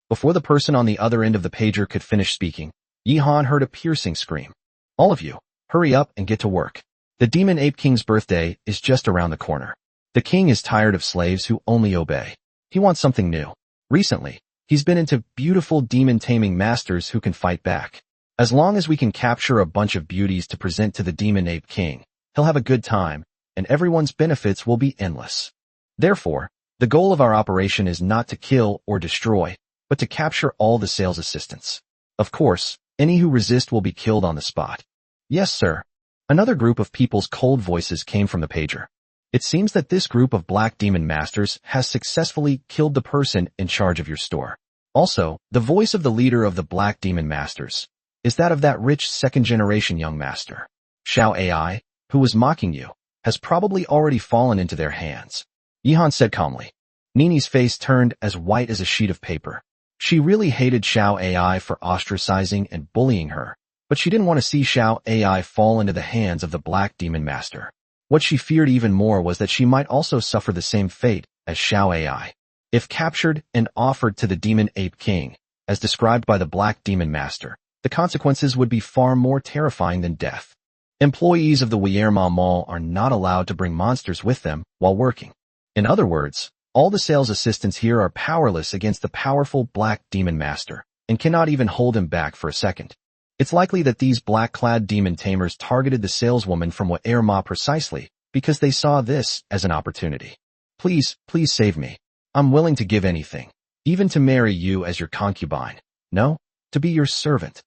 Before the person on the other end of the pager could finish speaking, Yihan heard a piercing scream. All of you, hurry up and get to work. The Demon Ape King's birthday is just around the corner. The king is tired of slaves who only obey. He wants something new. Recently, he's been into beautiful demon taming masters who can fight back. As long as we can capture a bunch of beauties to present to the Demon Ape King, he'll have a good time, and everyone's benefits will be endless. Therefore, the goal of our operation is not to kill or destroy, but to capture all the sales assistants. Of course, any who resist will be killed on the spot. Yes, sir. Another group of people's cold voices came from the pager. It seems that this group of black demon masters has successfully killed the person in charge of your store. Also, the voice of the leader of the black demon masters is that of that rich second-generation young master. Xiao AI, who was mocking you, has probably already fallen into their hands. Yihan said calmly. Nini's face turned as white as a sheet of paper. She really hated Xiao AI for ostracizing and bullying her, but she didn't want to see Xiao AI fall into the hands of the black demon master. What she feared even more was that she might also suffer the same fate as Xiao AI. If captured and offered to the Demon Ape King, as described by the Black Demon Master, the consequences would be far more terrifying than death. Employees of the Webtoon Mall are not allowed to bring monsters with them while working. In other words, all the sales assistants here are powerless against the powerful Black Demon Master, and cannot even hold him back for a second. It's likely that these black-clad demon tamers targeted the saleswoman from Webtoon precisely because they saw this as an opportunity. Please save me. I'm willing to give anything, even to marry you as your concubine. No, to be your servant.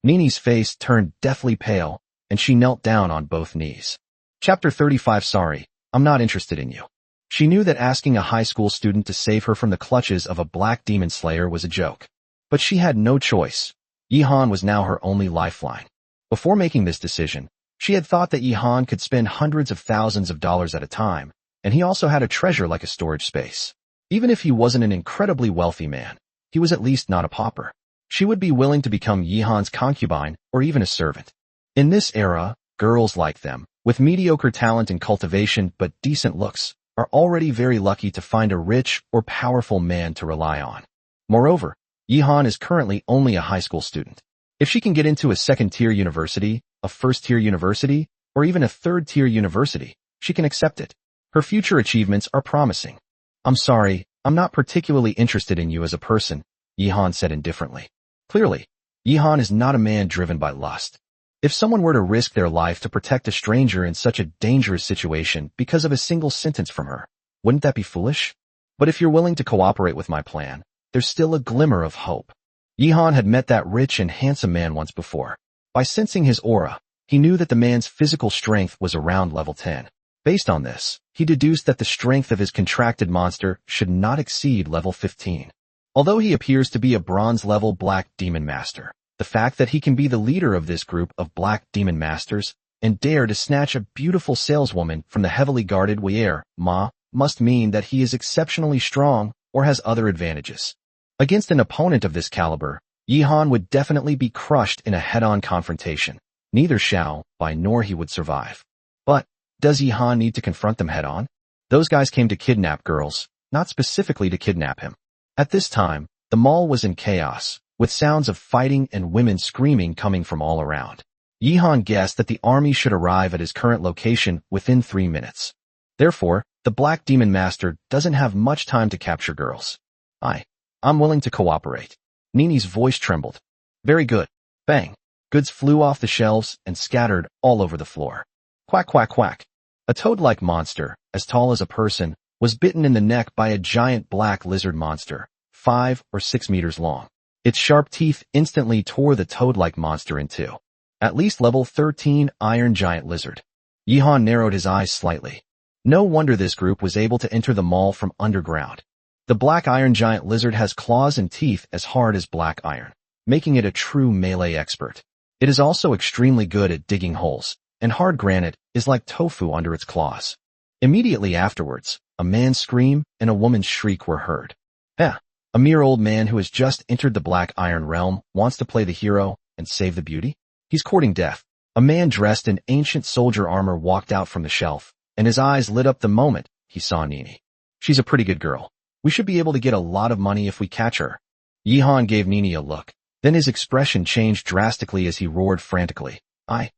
Nini's face turned deathly pale, and she knelt down on both knees. Chapter 35. Sorry, I'm not interested in you. She knew that asking a high school student to save her from the clutches of a black demon slayer was a joke. But she had no choice. Yihan was now her only lifeline. Before making this decision, she had thought that Yihan could spend hundreds of thousands of dollars at a time, and he also had a treasure like a storage space. Even if he wasn't an incredibly wealthy man, he was at least not a pauper. She would be willing to become Yihan's concubine or even a servant. In this era, girls like them, with mediocre talent and cultivation but decent looks, are already very lucky to find a rich or powerful man to rely on. Moreover, Yihan is currently only a high school student. If she can get into a second-tier university, a first-tier university, or even a third-tier university, she can accept it. Her future achievements are promising. I'm sorry, I'm not particularly interested in you as a person, Yihan said indifferently. Clearly, Yihan is not a man driven by lust. If someone were to risk their life to protect a stranger in such a dangerous situation because of a single sentence from her, wouldn't that be foolish? But if you're willing to cooperate with my plan, there's still a glimmer of hope. Yihan had met that rich and handsome man once before. By sensing his aura, he knew that the man's physical strength was around level 10. Based on this, he deduced that the strength of his contracted monster should not exceed level 15. Although he appears to be a bronze-level black demon master, the fact that he can be the leader of this group of black demon masters and dare to snatch a beautiful saleswoman from the heavily guarded Webtoon must mean that he is exceptionally strong or has other advantages. Against an opponent of this caliber, Yihan would definitely be crushed in a head-on confrontation. Neither Xiao Bai nor he would survive. But, does Yihan need to confront them head-on? Those guys came to kidnap girls, not specifically to kidnap him. At this time, the mall was in chaos, with sounds of fighting and women screaming coming from all around. Yihan guessed that the army should arrive at his current location within 3 minutes. Therefore, the Black Demon Master doesn't have much time to capture girls. I'm willing to cooperate. Nini's voice trembled. Very good. Bang. Goods flew off the shelves and scattered all over the floor. Quack, quack, quack. A toad-like monster, as tall as a person, was bitten in the neck by a giant black lizard monster, 5 or 6 meters long. Its sharp teeth instantly tore the toad-like monster in two. At least level 13 iron giant lizard. Yihan narrowed his eyes slightly. No wonder this group was able to enter the mall from underground. The black iron giant lizard has claws and teeth as hard as black iron, making it a true melee expert. It is also extremely good at digging holes, and hard granite is like tofu under its claws. Immediately afterwards, a man's scream and a woman's shriek were heard. A mere old man who has just entered the black iron realm wants to play the hero and save the beauty? He's courting death. A man dressed in ancient soldier armor walked out from the shelf, and his eyes lit up the moment he saw Nini. She's a pretty good girl. We should be able to get a lot of money if we catch her. Yihan gave Nini a look. Then his expression changed drastically as he roared frantically. I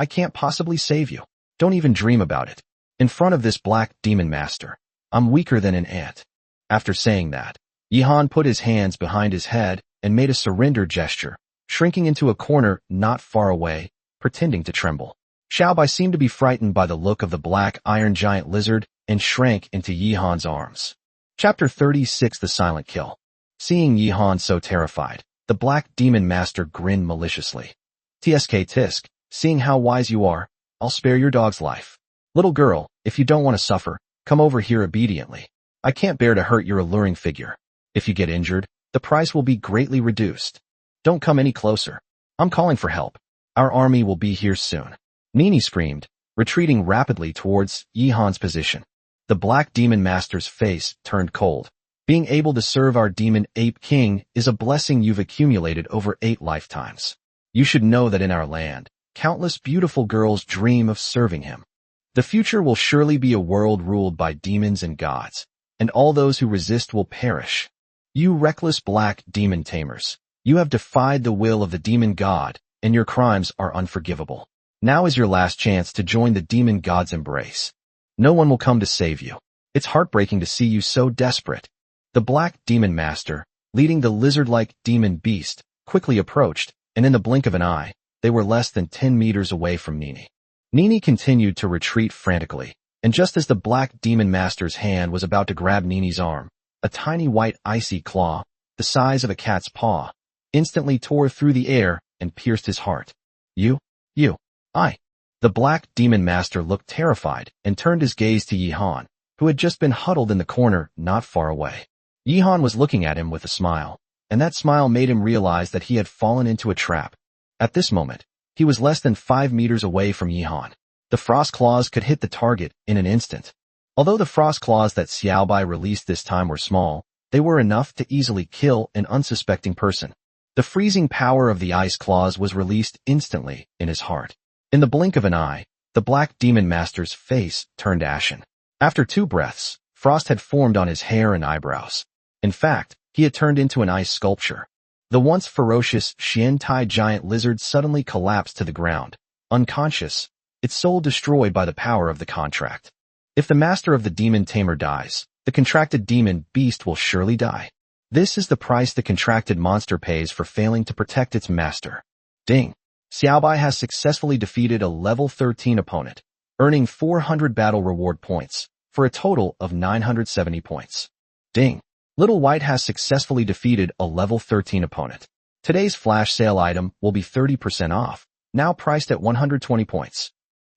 can't possibly save you. Don't even dream about it. In front of this black demon master, I'm weaker than an ant. After saying that, Yihan put his hands behind his head and made a surrender gesture, shrinking into a corner not far away, pretending to tremble. Xiaobai seemed to be frightened by the look of the black iron giant lizard and shrank into Yihan's arms. Chapter 36: The Silent Kill. Seeing Yihan so terrified, the black demon master grinned maliciously. Tisk, seeing how wise you are, I'll spare your dog's life. Little girl, if you don't want to suffer, come over here obediently. I can't bear to hurt your alluring figure. If you get injured, the price will be greatly reduced. Don't come any closer. I'm calling for help. Our army will be here soon. Nini screamed, retreating rapidly towards Yihan's position. The black demon master's face turned cold. Being able to serve our demon ape king is a blessing you've accumulated over 8 lifetimes. You should know that in our land, countless beautiful girls dream of serving him. The future will surely be a world ruled by demons and gods, and all those who resist will perish. You reckless black demon tamers, you have defied the will of the demon god, and your crimes are unforgivable. Now is your last chance to join the demon god's embrace. No one will come to save you. It's heartbreaking to see you so desperate. The black demon master, leading the lizard-like demon beast, quickly approached, and in the blink of an eye, they were less than 10 meters away from Nini. Nini continued to retreat frantically, and just as the black demon master's hand was about to grab Nini's arm, a tiny white icy claw, the size of a cat's paw, instantly tore through the air and pierced his heart. I. The black demon master looked terrified and turned his gaze to Yihan, who had just been huddled in the corner not far away. Yihan was looking at him with a smile, and that smile made him realize that he had fallen into a trap. At this moment, he was less than 5 meters away from Yihan. The frost claws could hit the target in an instant. Although the frost claws that Xiaobai released this time were small, they were enough to easily kill an unsuspecting person. The freezing power of the ice claws was released instantly in his heart. In the blink of an eye, the black demon master's face turned ashen. After 2 breaths, frost had formed on his hair and eyebrows. In fact, he had turned into an ice sculpture. The once ferocious Xiantai giant lizard suddenly collapsed to the ground, unconscious, its soul destroyed by the power of the contract. If the master of the demon tamer dies, the contracted demon beast will surely die. This is the price the contracted monster pays for failing to protect its master. Ding! Xiaobai has successfully defeated a level 13 opponent, earning 400 battle reward points, for a total of 970 points. Ding! Little White has successfully defeated a level 13 opponent. Today's flash sale item will be 30% off, now priced at 120 points.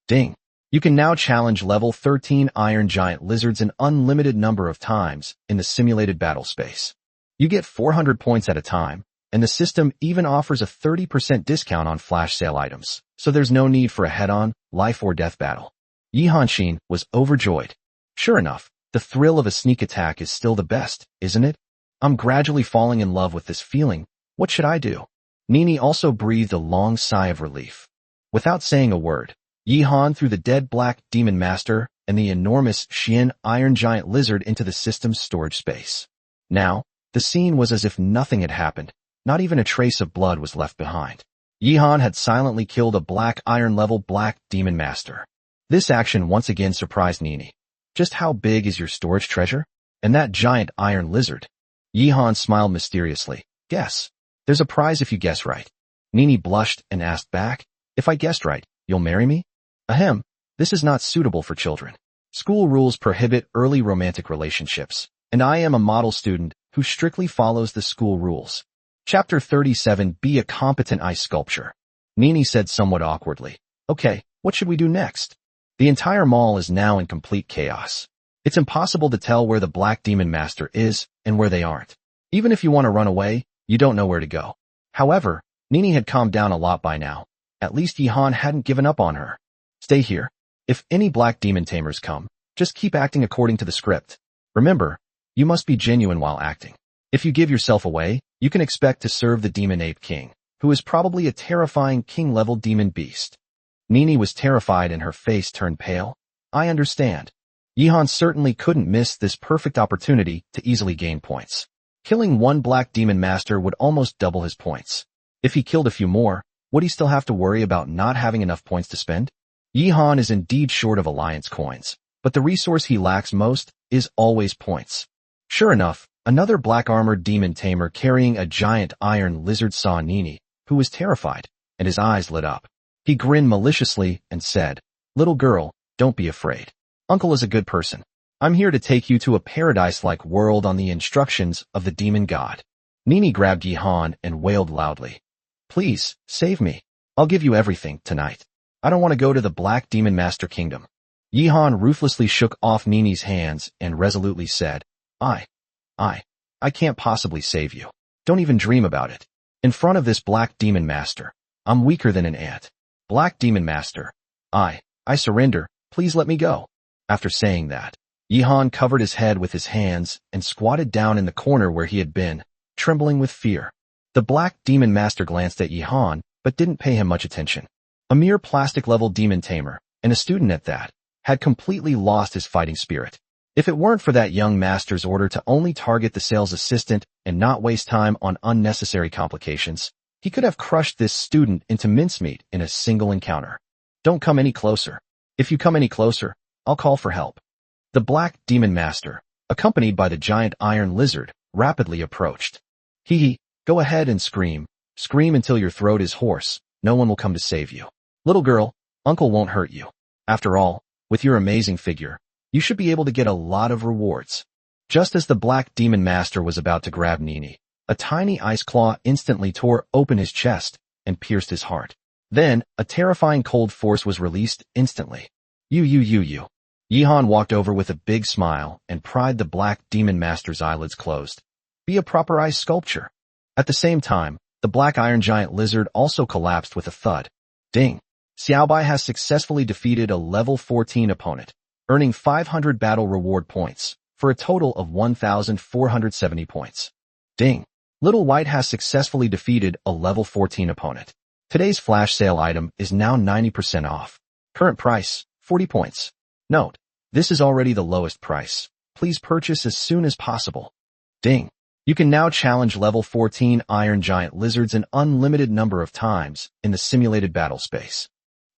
Ding! You can now challenge level 13 iron giant lizards an unlimited number of times in the simulated battle space. You get 400 points at a time, and the system even offers a 30% discount on flash sale items, so there's no need for a head-on, life-or-death battle. Yihan was overjoyed. Sure enough, the thrill of a sneak attack is still the best, isn't it? I'm gradually falling in love with this feeling. What should I do? Nini also breathed a long sigh of relief. Without saying a word, Yihan threw the dead black demon master and the enormous Xian iron giant lizard into the system's storage space. Now, the scene was as if nothing had happened. Not even a trace of blood was left behind. Yihan had silently killed a black iron-level black demon master. This action once again surprised Nini. Just how big is your storage treasure? And that giant iron lizard? Yihan smiled mysteriously. Guess. There's a prize if you guess right. Nini blushed and asked back, if I guessed right, you'll marry me? Ahem, this is not suitable for children. School rules prohibit early romantic relationships, and I am a model student who strictly follows the school rules. Chapter 37: Be a competent ice sculpture. Nini said somewhat awkwardly. Okay, What should we do next? The entire mall is now in complete chaos. It's impossible to tell where the Black Demon Master is and where they aren't. Even if you want to run away, you don't know where to go. However, Nini had calmed down a lot by now. At least Yihan hadn't given up on her. Stay here. If any Black Demon Tamers come, just keep acting according to the script. Remember, you must be genuine while acting. If you give yourself away, you can expect to serve the Demon Ape King, who is probably a terrifying king-level demon beast. Nini was terrified and her face turned pale. I understand. Yihan certainly couldn't miss this perfect opportunity to easily gain points. Killing one Black Demon Master would almost double his points. If he killed a few more, would he still have to worry about not having enough points to spend? Yihan is indeed short of alliance coins, but the resource he lacks most is always points. Sure enough, another black-armored demon tamer carrying a giant iron lizard saw Nini, who was terrified, and his eyes lit up. He grinned maliciously and said, "Little girl, don't be afraid. Uncle is a good person. I'm here to take you to a paradise-like world on the instructions of the demon god." Nini grabbed Yihan and wailed loudly. "Please, save me. I'll give you everything tonight. I don't want to go to the Black Demon Master Kingdom." Yihan ruthlessly shook off Nini's hands and resolutely said, I can't possibly save you. Don't even dream about it. In front of this Black Demon Master, I'm weaker than an ant. Black Demon Master, I surrender, please let me go." After saying that, Yihan covered his head with his hands and squatted down in the corner where he had been, trembling with fear. The Black Demon Master glanced at Yihan, but didn't pay him much attention. A mere plastic-level demon tamer, and a student at that, had completely lost his fighting spirit. If it weren't for that young master's order to only target the sales assistant and not waste time on unnecessary complications, he could have crushed this student into mincemeat in a single encounter. "Don't come any closer. If you come any closer, I'll call for help." The Black Demon Master, accompanied by the giant iron lizard, rapidly approached. Go ahead and scream. Scream until your throat is hoarse. No one will come to save you. Little girl, Uncle won't hurt you. After all, with your amazing figure, you should be able to get a lot of rewards." Just as the Black Demon Master was about to grab Nini, a tiny ice claw instantly tore open his chest and pierced his heart. Then, a terrifying cold force was released instantly. You. Yihan walked over with a big smile and pried the Black Demon Master's eyelids closed. Be a proper ice sculpture. At the same time, the Black Iron Giant Lizard also collapsed with a thud. Ding! Xiaobai has successfully defeated a level 14 opponent, earning 500 battle reward points, for a total of 1,470 points. Ding! Little White has successfully defeated a level 14 opponent. Today's flash sale item is now 90% off. Current price, 40 points. Note, this is already the lowest price. Please purchase as soon as possible. Ding! You can now challenge level 14 Iron Giant Lizards an unlimited number of times in the simulated battle space.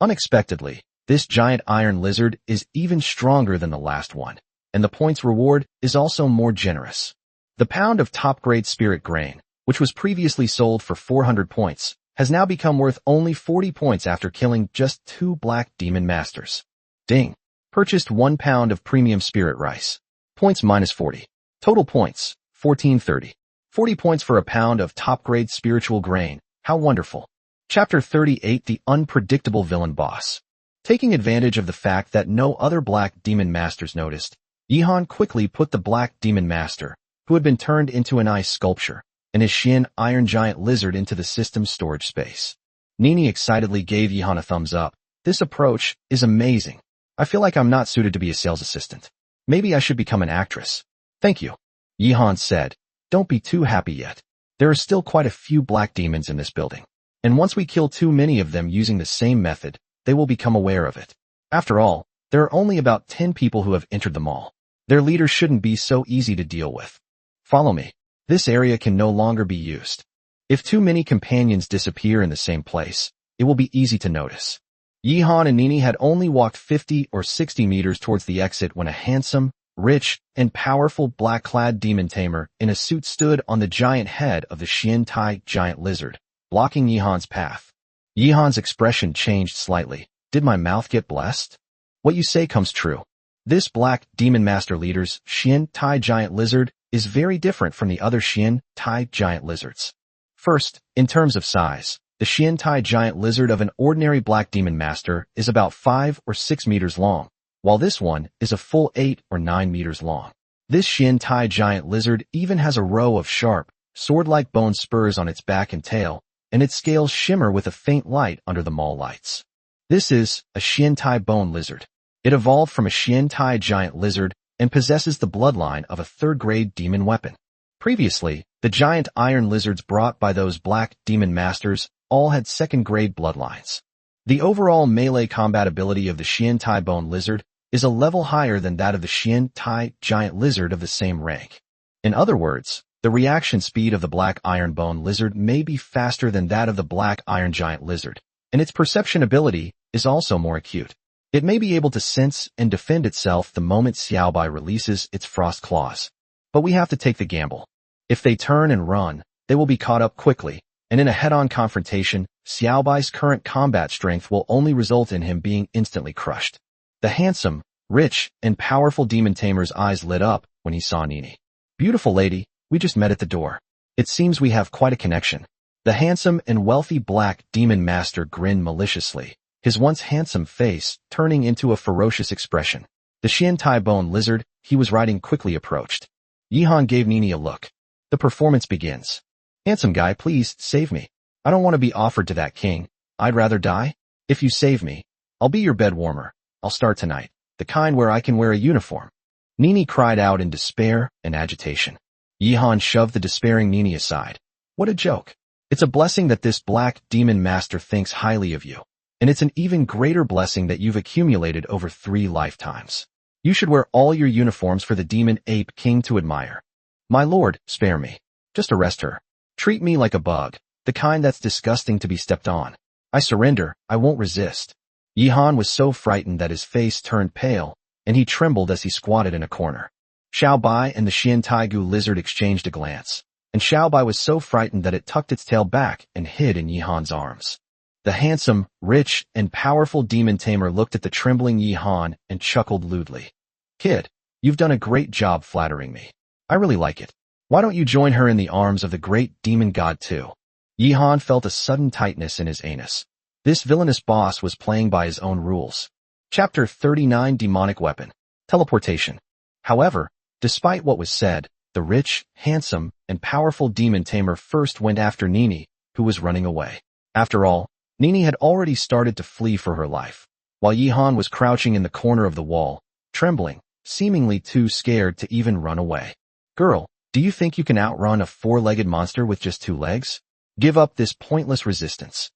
Unexpectedly, this giant iron lizard is even stronger than the last one, and the points reward is also more generous. The pound of top-grade spirit grain, which was previously sold for 400 points, has now become worth only 40 points after killing just 2 Black Demon Masters. Ding! Purchased 1 pound of premium spirit rice. Points minus 40. Total points, 1430. 40 points for a pound of top-grade spiritual grain. How wonderful. Chapter 38 The Unpredictable Villain Boss. Taking advantage of the fact that no other Black Demon Masters noticed, Yihan quickly put the Black Demon Master, who had been turned into an ice sculpture, and his Xian Iron Giant Lizard into the system's storage space. Nini excitedly gave Yihan a thumbs up. This approach is amazing. I feel like I'm not suited to be a sales assistant. Maybe I should become an actress. Thank you. Yihan said. Don't be too happy yet. There are still quite a few black demons in this building. And once we kill too many of them using the same method, they will become aware of it. After all, there are only about 10 people who have entered the mall. Their leader shouldn't be so easy to deal with. Follow me. This area can no longer be used. If too many companions disappear in the same place, it will be easy to notice. Yihan and Nini had only walked 50 or 60 meters towards the exit when a handsome, rich, and powerful black-clad demon tamer in a suit stood on the giant head of the Xian Tai giant lizard, blocking Yihan's path. Yihan's expression changed slightly. Did my mouth get blessed? What you say comes true. This Black Demon Master leader's Xian Tai giant lizard is very different from the other Xian Tai giant lizards. First, in terms of size, The Xiantai giant lizard of an ordinary black demon master is about 5 or 6 meters long, while this one is a full 8 or 9 meters long. This Xiantai giant lizard even has a row of sharp, sword-like bone spurs on its back and tail, and its scales shimmer with a faint light under the mall lights. This is a Xiantai bone lizard. It evolved from a Xiantai giant lizard and possesses the bloodline of a third-grade demon weapon. Previously, the giant iron lizards brought by those black demon masters all had second-grade bloodlines. The overall melee combatability of the Xiantai bone lizard is a level higher than that of the Xiantai giant lizard of the same rank. In other words, the reaction speed of the black iron bone lizard may be faster than that of the black iron giant lizard, and its perception ability is also more acute. It may be able to sense and defend itself the moment Xiaobai releases its frost claws. But we have to take the gamble. If they turn and run, they will be caught up quickly, and in a head-on confrontation, Xiaobai's current combat strength will only result in him being instantly crushed. The handsome, rich, and powerful demon tamer's eyes lit up when he saw Nini. "Beautiful lady, we just met at the door. It seems we have quite a connection." The handsome and wealthy black demon master grinned maliciously, his once handsome face turning into a ferocious expression. The Xiantai bone lizard he was riding quickly approached. Yihan gave Nini a look. "The performance begins. Handsome guy, please save me. I don't want to be offered to that king. I'd rather die. If you save me, I'll be your bed warmer. I'll start tonight, the kind where I can wear a uniform." Nini cried out in despair and agitation. Yihan shoved the despairing Nini aside. "What a joke. It's a blessing that this black demon master thinks highly of you, and it's an even greater blessing that you've accumulated over 3 lifetimes. You should wear all your uniforms for the demon ape king to admire. My lord, spare me. Just arrest her. Treat me like a bug, the kind that's disgusting to be stepped on. I surrender, I won't resist." Yihan was so frightened that his face turned pale, and he trembled as he squatted in a corner. Xiaobai and the Xiantaigu lizard exchanged a glance, and Xiaobai was so frightened that it tucked its tail back and hid in Yihan's arms. The handsome, rich, and powerful demon tamer looked at the trembling Yihan and chuckled lewdly. "Kid, you've done a great job flattering me. I really like it. Why don't you join her in the arms of the great demon god too?" Yihan felt a sudden tightness in his anus. This villainous boss was playing by his own rules. Chapter 39 Demonic Weapon. Teleportation. However, despite what was said, the rich, handsome, and powerful demon tamer first went after Nini, who was running away. After all, Nini had already started to flee for her life, while Yihan was crouching in the corner of the wall, trembling, seemingly too scared to even run away. "Girl, do you think you can outrun a 4-legged monster with just 2 legs? Give up this pointless resistance."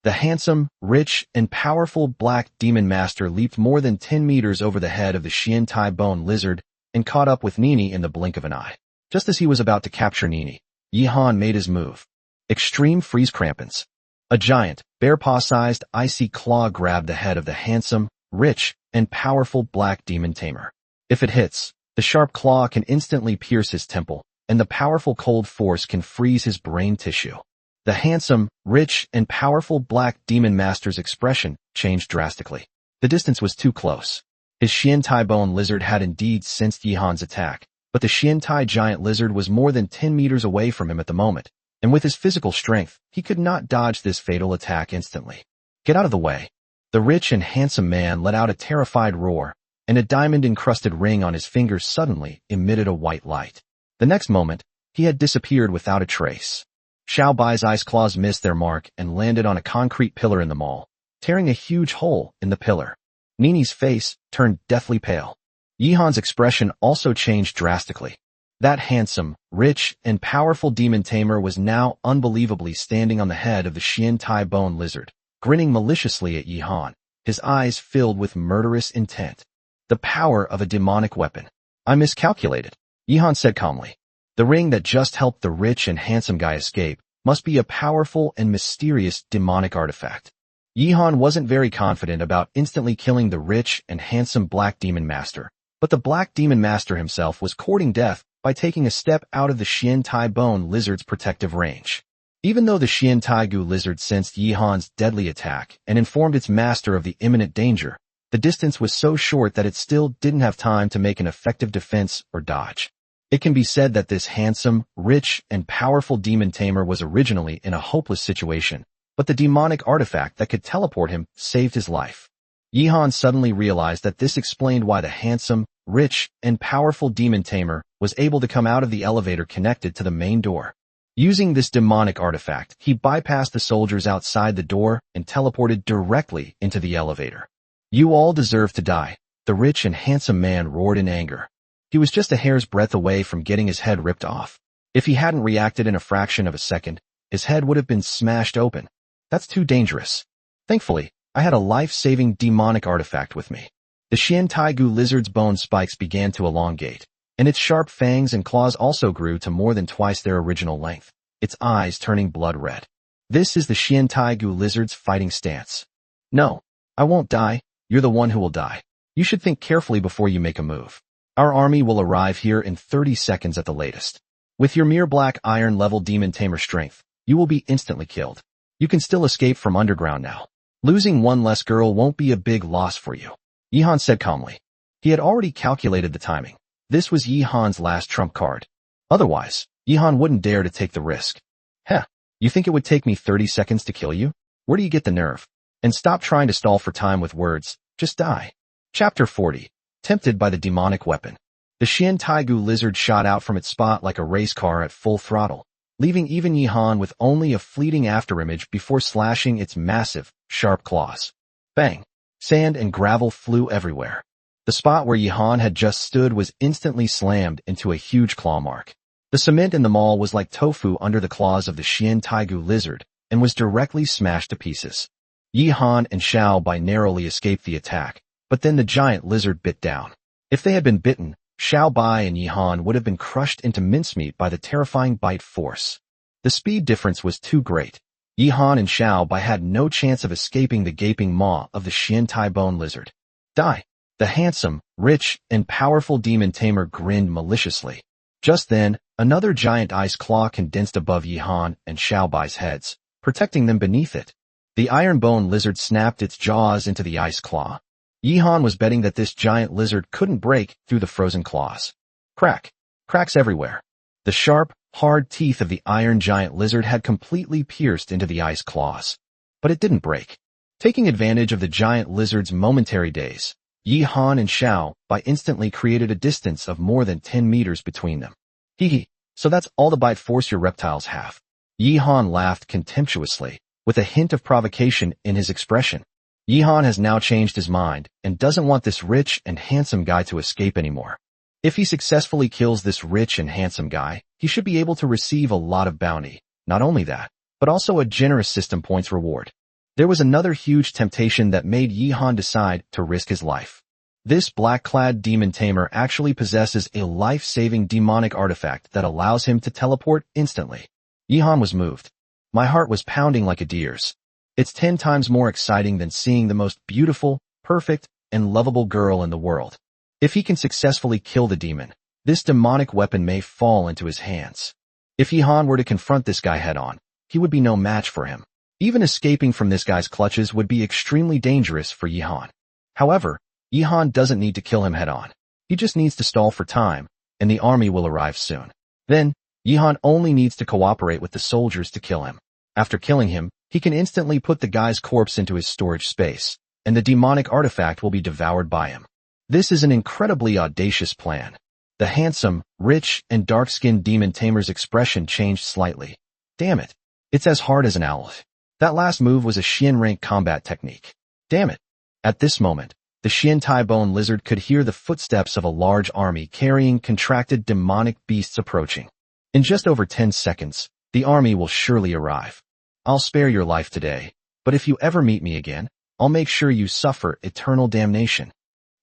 The handsome, rich, and powerful black demon master leaped more than 10 meters over the head of the Xiantai bone lizard and caught up with Nini in the blink of an eye. Just as he was about to capture Nini, Yihan made his move. Extreme Freeze Crampons. A giant, bear-paw-sized, icy claw grabbed the head of the handsome, rich, and powerful black demon tamer. If it hits, the sharp claw can instantly pierce his temple, and the powerful cold force can freeze his brain tissue. The handsome, rich, and powerful black demon master's expression changed drastically. The distance was too close. His Xiantai bone lizard had indeed sensed Yihan's attack, but the Xiantai giant lizard was more than 10 meters away from him at the moment, and with his physical strength, he could not dodge this fatal attack instantly. "Get out of the way." The rich and handsome man let out a terrified roar, and a diamond-encrusted ring on his finger suddenly emitted a white light. The next moment, he had disappeared without a trace. Xiaobai's ice claws missed their mark and landed on a concrete pillar in the mall, tearing a huge hole in the pillar. Nini's face turned deathly pale. Yihan's expression also changed drastically. That handsome, rich, and powerful demon tamer was now unbelievably standing on the head of the Xiantai bone lizard, grinning maliciously at Yihan, his eyes filled with murderous intent. "The power of a demonic weapon. I miscalculated," Yihan said calmly. The ring that just helped the rich and handsome guy escape must be a powerful and mysterious demonic artifact. Yihan wasn't very confident about instantly killing the rich and handsome black demon master, but the black demon master himself was courting death by taking a step out of the Xiantai bone lizard's protective range. Even though the Xiantaigu lizard sensed Yihan's deadly attack and informed its master of the imminent danger, the distance was so short that it still didn't have time to make an effective defense or dodge. It can be said that this handsome, rich, and powerful demon tamer was originally in a hopeless situation, but the demonic artifact that could teleport him saved his life. Yihan suddenly realized that this explained why the handsome, rich, and powerful demon tamer was able to come out of the elevator connected to the main door. Using this demonic artifact, he bypassed the soldiers outside the door and teleported directly into the elevator. "You all deserve to die," the rich and handsome man roared in anger. He was just a hair's breadth away from getting his head ripped off. If he hadn't reacted in a fraction of a second, his head would have been smashed open. That's too dangerous. Thankfully, I had a life-saving demonic artifact with me. The Xian Taigu lizard's bone spikes began to elongate, and its sharp fangs and claws also grew to more than twice their original length, its eyes turning blood red. This is the Xian Taigu lizard's fighting stance. "No, I won't die. You're the one who will die. You should think carefully before you make a move. Our army will arrive here in 30 seconds at the latest. With your mere black iron level demon tamer strength, you will be instantly killed. You can still escape from underground now. Losing one less girl won't be a big loss for you," Yihan said calmly. He had already calculated the timing. This was Yihan's last trump card. Otherwise, Yihan wouldn't dare to take the risk. "Heh, you think it would take me 30 seconds to kill you? Where do you get the nerve? And stop trying to stall for time with words, just die." Chapter 40. Tempted by the demonic weapon. The Xian Taigu lizard shot out from its spot like a race car at full throttle, leaving even Yihan with only a fleeting afterimage before slashing its massive, sharp claws. Bang! Sand and gravel flew everywhere. The spot where Yihan had just stood was instantly slammed into a huge claw mark. The cement in the mall was like tofu under the claws of the Xian Taigu lizard and was directly smashed to pieces. Yihan and Xiao Bai narrowly escaped the attack, but then the giant lizard bit down. If they had been bitten, Xiao Bai and Yihan would have been crushed into mincemeat by the terrifying bite force. The speed difference was too great. Yihan and Xiao Bai had no chance of escaping the gaping maw of the Xian Tai bone lizard. "Die!" The handsome, rich, and powerful demon tamer grinned maliciously. Just then, another giant ice claw condensed above Yihan and Xiao Bai's heads, protecting them beneath it. The iron bone lizard snapped its jaws into the ice claw. Yihan was betting that this giant lizard couldn't break through the frozen claws. Crack! Cracks everywhere. The sharp, hard teeth of the iron giant lizard had completely pierced into the ice claws. But it didn't break. Taking advantage of the giant lizard's momentary daze, Yihan and Xiao Bai instantly created a distance of more than 10 meters between them. "Hee, so that's all the bite force your reptiles have." Yihan laughed contemptuously, with a hint of provocation in his expression. Yihan has now changed his mind and doesn't want this rich and handsome guy to escape anymore. If he successfully kills this rich and handsome guy, he should be able to receive a lot of bounty. Not only that, but also a generous system points reward. There was another huge temptation that made Yihan decide to risk his life. This black-clad demon tamer actually possesses a life-saving demonic artifact that allows him to teleport instantly. Yihan was moved. My heart was pounding like a deer's. It's 10 times more exciting than seeing the most beautiful, perfect, and lovable girl in the world. If he can successfully kill the demon, this demonic weapon may fall into his hands. If Yihan were to confront this guy head-on, he would be no match for him. Even escaping from this guy's clutches would be extremely dangerous for Yihan. However, Yihan doesn't need to kill him head-on. He just needs to stall for time, and the army will arrive soon. Then, Yihan only needs to cooperate with the soldiers to kill him. After killing him, he can instantly put the guy's corpse into his storage space, and the demonic artifact will be devoured by him. This is an incredibly audacious plan. The handsome, rich, and dark-skinned demon tamer's expression changed slightly. Damn it. It's as hard as an owl. That last move was a Xian rank combat technique. Damn it. At this moment, the Xian Tai bone lizard could hear the footsteps of a large army carrying contracted demonic beasts approaching. In just over 10 seconds, the army will surely arrive. I'll spare your life today, but if you ever meet me again, I'll make sure you suffer eternal damnation.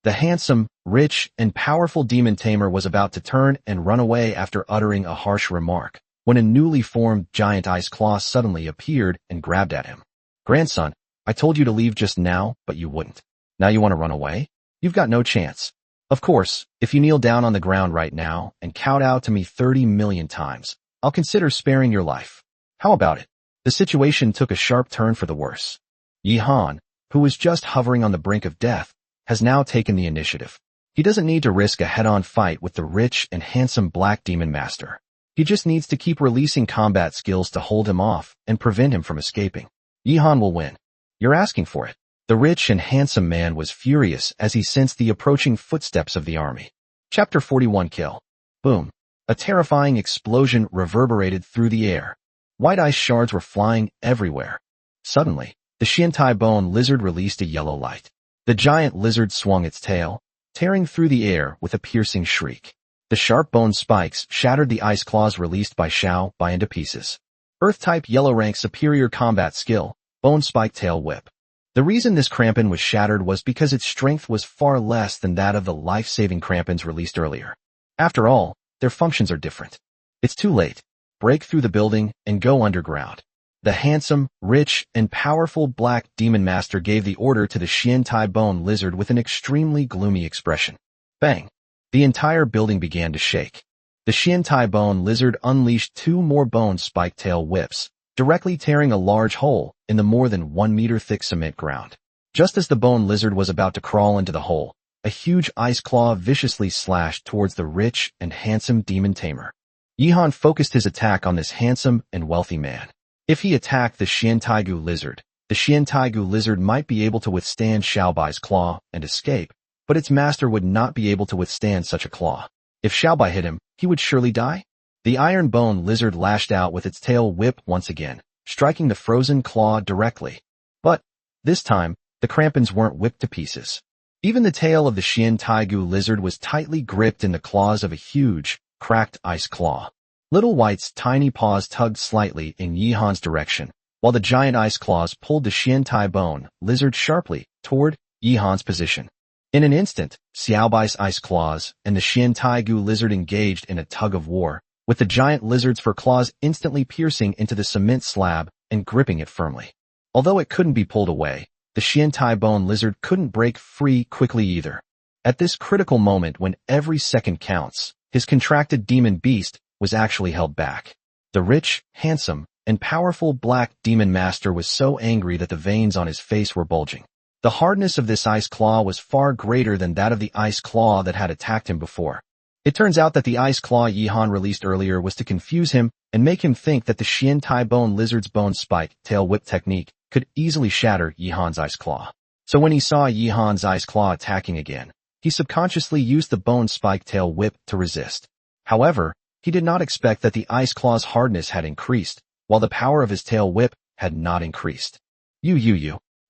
The handsome, rich, and powerful demon tamer was about to turn and run away after uttering a harsh remark, when a newly formed giant ice claw suddenly appeared and grabbed at him. "Grandson, I told you to leave just now, but you wouldn't. Now you want to run away? You've got no chance. Of course, if you kneel down on the ground right now and count out to me 30 million times, I'll consider sparing your life. How about it?" The situation took a sharp turn for the worse. Yihan, who was just hovering on the brink of death, has now taken the initiative. He doesn't need to risk a head-on fight with the rich and handsome Black Demon Master. He just needs to keep releasing combat skills to hold him off and prevent him from escaping. Yihan will win. You're asking for it. The rich and handsome man was furious as he sensed the approaching footsteps of the army. Chapter 41 Kill. Boom. A terrifying explosion reverberated through the air. White ice shards were flying everywhere. Suddenly, the Xiantai bone lizard released a yellow light. The giant lizard swung its tail, tearing through the air with a piercing shriek. The sharp bone spikes shattered the ice claws released by Xiao Bai into pieces. Earth-type yellow rank superior combat skill, bone spike tail whip. The reason this crampon was shattered was because its strength was far less than that of the life-saving crampons released earlier. After all, their functions are different. It's too late. Break through the building and go underground. The handsome, rich, and powerful Black Demon Master gave the order to the Xiantai bone lizard with an extremely gloomy expression. Bang! The entire building began to shake. The Xiantai bone lizard unleashed 2 more bone spike tail whips, directly tearing a large hole in the more than 1 meter thick cement ground. Just as the bone lizard was about to crawl into the hole, a huge ice claw viciously slashed towards the rich and handsome demon tamer. Yihan focused his attack on this handsome and wealthy man. If he attacked the Xiantaigu lizard, the Xiantaigu lizard might be able to withstand Xiao Bai's claw and escape, but its master would not be able to withstand such a claw. If Xiao Bai hit him, he would surely die. The iron bone lizard lashed out with its tail whip once again, striking the frozen claw directly. But, this time, the crampons weren't whipped to pieces. Even the tail of the Xiantaigu lizard was tightly gripped in the claws of a huge, cracked ice claw. Little White's tiny paws tugged slightly in Yihan's direction, while the giant ice claws pulled the Xiantai bone lizard sharply toward Yihan's position. In an instant, Xiao Bai's ice claws and the Xiantaigu lizard engaged in a tug of war, with the giant lizard's fur claws instantly piercing into the cement slab and gripping it firmly. Although it couldn't be pulled away, the Xiantai bone lizard couldn't break free quickly either. At this critical moment when every second counts, his contracted demon beast was actually held back. The rich, handsome, and powerful Black Demon Master was so angry that the veins on his face were bulging. The hardness of this ice claw was far greater than that of the ice claw that had attacked him before. It turns out that the ice claw Yihan released earlier was to confuse him and make him think that the Xiantai bone lizard's bone spike tail whip technique could easily shatter Yihan's ice claw. So when he saw Yihan's ice claw attacking again, he subconsciously used the bone spike tail whip to resist. However, he did not expect that the ice claw's hardness had increased, while the power of his tail whip had not increased.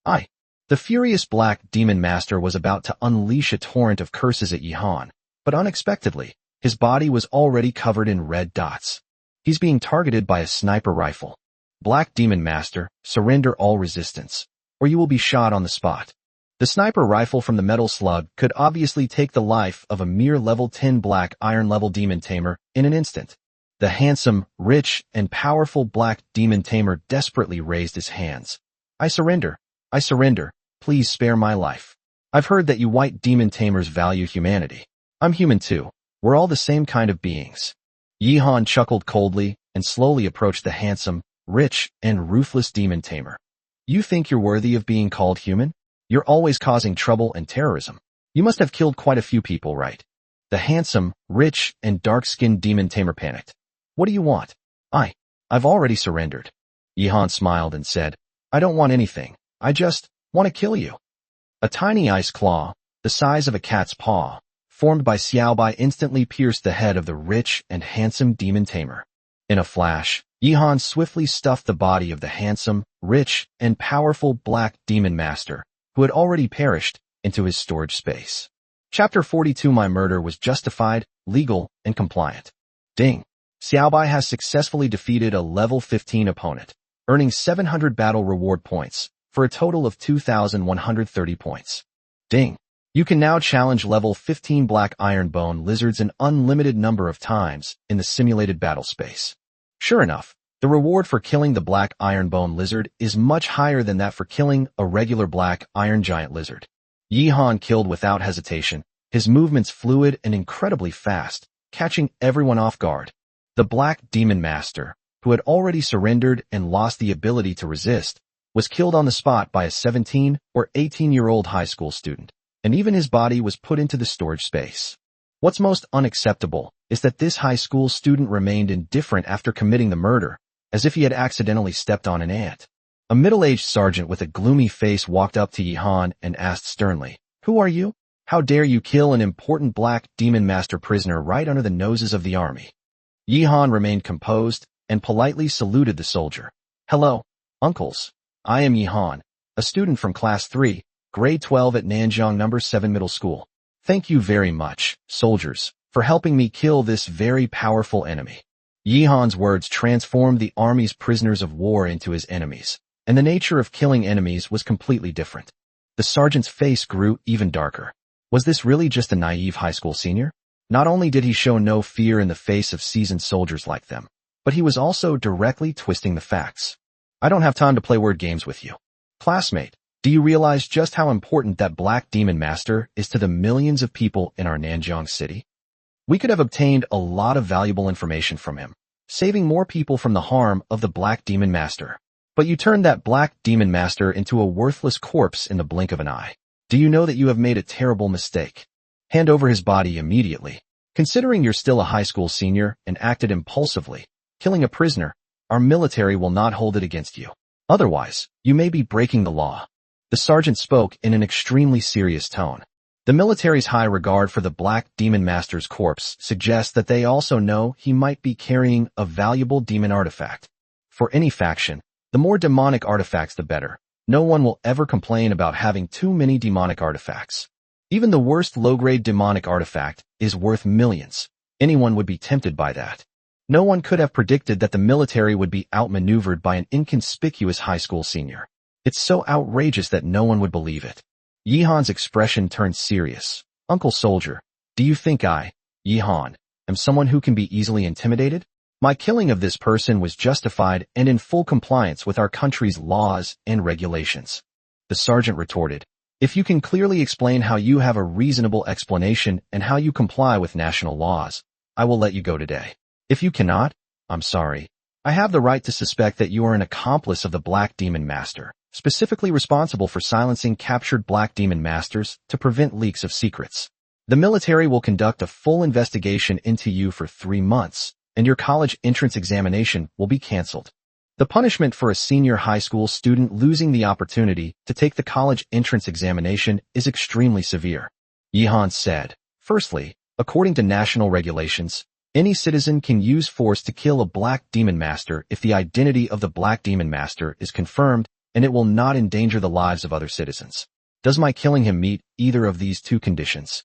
I. The furious Black Demon Master was about to unleash a torrent of curses at Yihan, but unexpectedly, his body was already covered in red dots. He's being targeted by a sniper rifle. Black Demon Master, surrender all resistance, or you will be shot on the spot. The sniper rifle from the metal slug could obviously take the life of a mere level 10 black iron level demon tamer in an instant. The handsome, rich, and powerful Black Demon Tamer desperately raised his hands. I surrender, please spare my life. I've heard that you white demon tamers value humanity. I'm human too. We're all the same kind of beings. Yihan chuckled coldly and slowly approached the handsome, rich, and ruthless demon tamer. You think you're worthy of being called human? You're always causing trouble and terrorism. You must have killed quite a few people, right? The handsome, rich, and dark-skinned demon tamer panicked. What do you want? I've already surrendered. Yihan smiled and said, I don't want anything. I just want to kill you. A tiny ice claw, the size of a cat's paw, formed by Xiao Bai instantly pierced the head of the rich and handsome demon tamer. In a flash, Yihan swiftly stuffed the body of the handsome, rich, and powerful Black Demon Master, who had already perished, into his storage space. Chapter 42 My murder was justified, legal, and compliant. Ding! Xiao Bai has successfully defeated a level 15 opponent, earning 700 battle reward points, for a total of 2,130 points. Ding! You can now challenge level 15 Black Iron Bone lizards an unlimited number of times in the simulated battle space. Sure enough, the reward for killing the Black Iron Bone lizard is much higher than that for killing a regular Black Iron Giant lizard. Yihan killed without hesitation, his movements fluid and incredibly fast, catching everyone off guard. The Black Demon Master, who had already surrendered and lost the ability to resist, was killed on the spot by a 17 or 18-year-old high school student, and even his body was put into the storage space. What's most unacceptable is that this high school student remained indifferent after committing the murder, as if he had accidentally stepped on an ant. A middle-aged sergeant with a gloomy face walked up to Yihan and asked sternly, "Who are you? How dare you kill an important black demon master prisoner right under the noses of the army?" Yihan remained composed and politely saluted the soldier. "Hello, uncles. I am Yihan, a student from Class 3, Grade 12 at Nanjiang No. 7 Middle School. Thank you very much, soldiers, for helping me kill this very powerful enemy." Yihan's words transformed the army's prisoners of war into his enemies, and the nature of killing enemies was completely different. The sergeant's face grew even darker. Was this really just a naive high school senior? Not only did he show no fear in the face of seasoned soldiers like them, but he was also directly twisting the facts. "I don't have time to play word games with you. Classmate, do you realize just how important that black demon master is to the millions of people in our Nanjiang city? We could have obtained a lot of valuable information from him, saving more people from the harm of the black demon master. But you turned that black demon master into a worthless corpse in the blink of an eye. Do you know that you have made a terrible mistake? Hand over his body immediately. Considering you're still a high school senior and acted impulsively, killing a prisoner, our military will not hold it against you. Otherwise, you may be breaking the law." The sergeant spoke in an extremely serious tone. The military's high regard for the black demon master's corpse suggests that they also know he might be carrying a valuable demon artifact. For any faction, the more demonic artifacts the better. No one will ever complain about having too many demonic artifacts. Even the worst low-grade demonic artifact is worth millions. Anyone would be tempted by that. No one could have predicted that the military would be outmaneuvered by an inconspicuous high school senior. It's so outrageous that no one would believe it. Yihan's expression turned serious. "Uncle Soldier, do you think I, Yihan, am someone who can be easily intimidated? My killing of this person was justified and in full compliance with our country's laws and regulations." The sergeant retorted, "If you can clearly explain how you have a reasonable explanation and how you comply with national laws, I will let you go today. If you cannot, I'm sorry. I have the right to suspect that you are an accomplice of the Black Demon Master, specifically responsible for silencing captured Black Demon Masters to prevent leaks of secrets. The military will conduct a full investigation into you for 3 months, and your college entrance examination will be canceled. The punishment for a senior high school student losing the opportunity to take the college entrance examination is extremely severe." Yihan said, "Firstly, according to national regulations, any citizen can use force to kill a Black Demon Master if the identity of the Black Demon Master is confirmed and it will not endanger the lives of other citizens. Does my killing him meet either of these 2 conditions?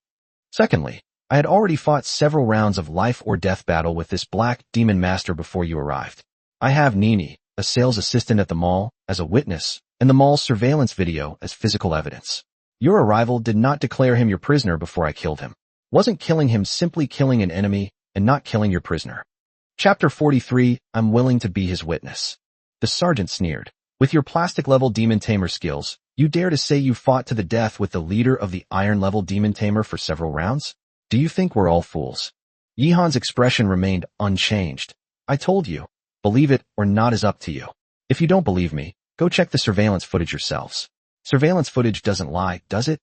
Secondly, I had already fought several rounds of life or death battle with this Black Demon Master before you arrived. I have Nini, a sales assistant at the mall, as a witness, and the mall's surveillance video as physical evidence. Your arrival did not declare him your prisoner before I killed him. Wasn't killing him simply killing an enemy and not killing your prisoner? Chapter 43, I'm willing to be his witness." The sergeant sneered. "With your plastic-level demon tamer skills, you dare to say you fought to the death with the leader of the iron-level demon tamer for several rounds? Do you think we're all fools?" Yihan's expression remained unchanged. "I told you. Believe it or not is up to you. If you don't believe me, go check the surveillance footage yourselves. Surveillance footage doesn't lie, does it?"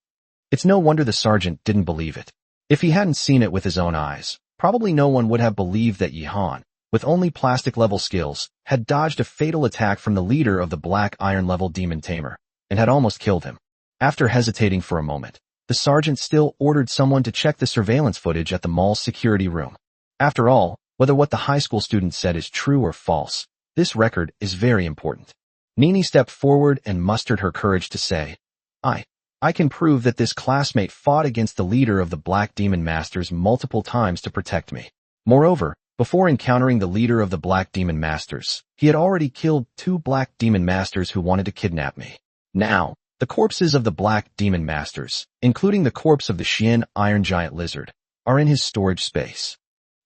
It's no wonder the sergeant didn't believe it. If he hadn't seen it with his own eyes, probably no one would have believed that Yihan, with only plastic-level skills, had dodged a fatal attack from the leader of the Black Iron-level demon tamer, and had almost killed him. After hesitating for a moment, the sergeant still ordered someone to check the surveillance footage at the mall's security room. After all, whether what the high school student said is true or false, this record is very important. Nini stepped forward and mustered her courage to say, I can prove that this classmate fought against the leader of the Black Demon Masters multiple times to protect me. Moreover, before encountering the leader of the Black Demon Masters, he had already killed 2 Black Demon Masters who wanted to kidnap me. Now, the corpses of the Black Demon Masters, including the corpse of the Xian Iron Giant Lizard, are in his storage space.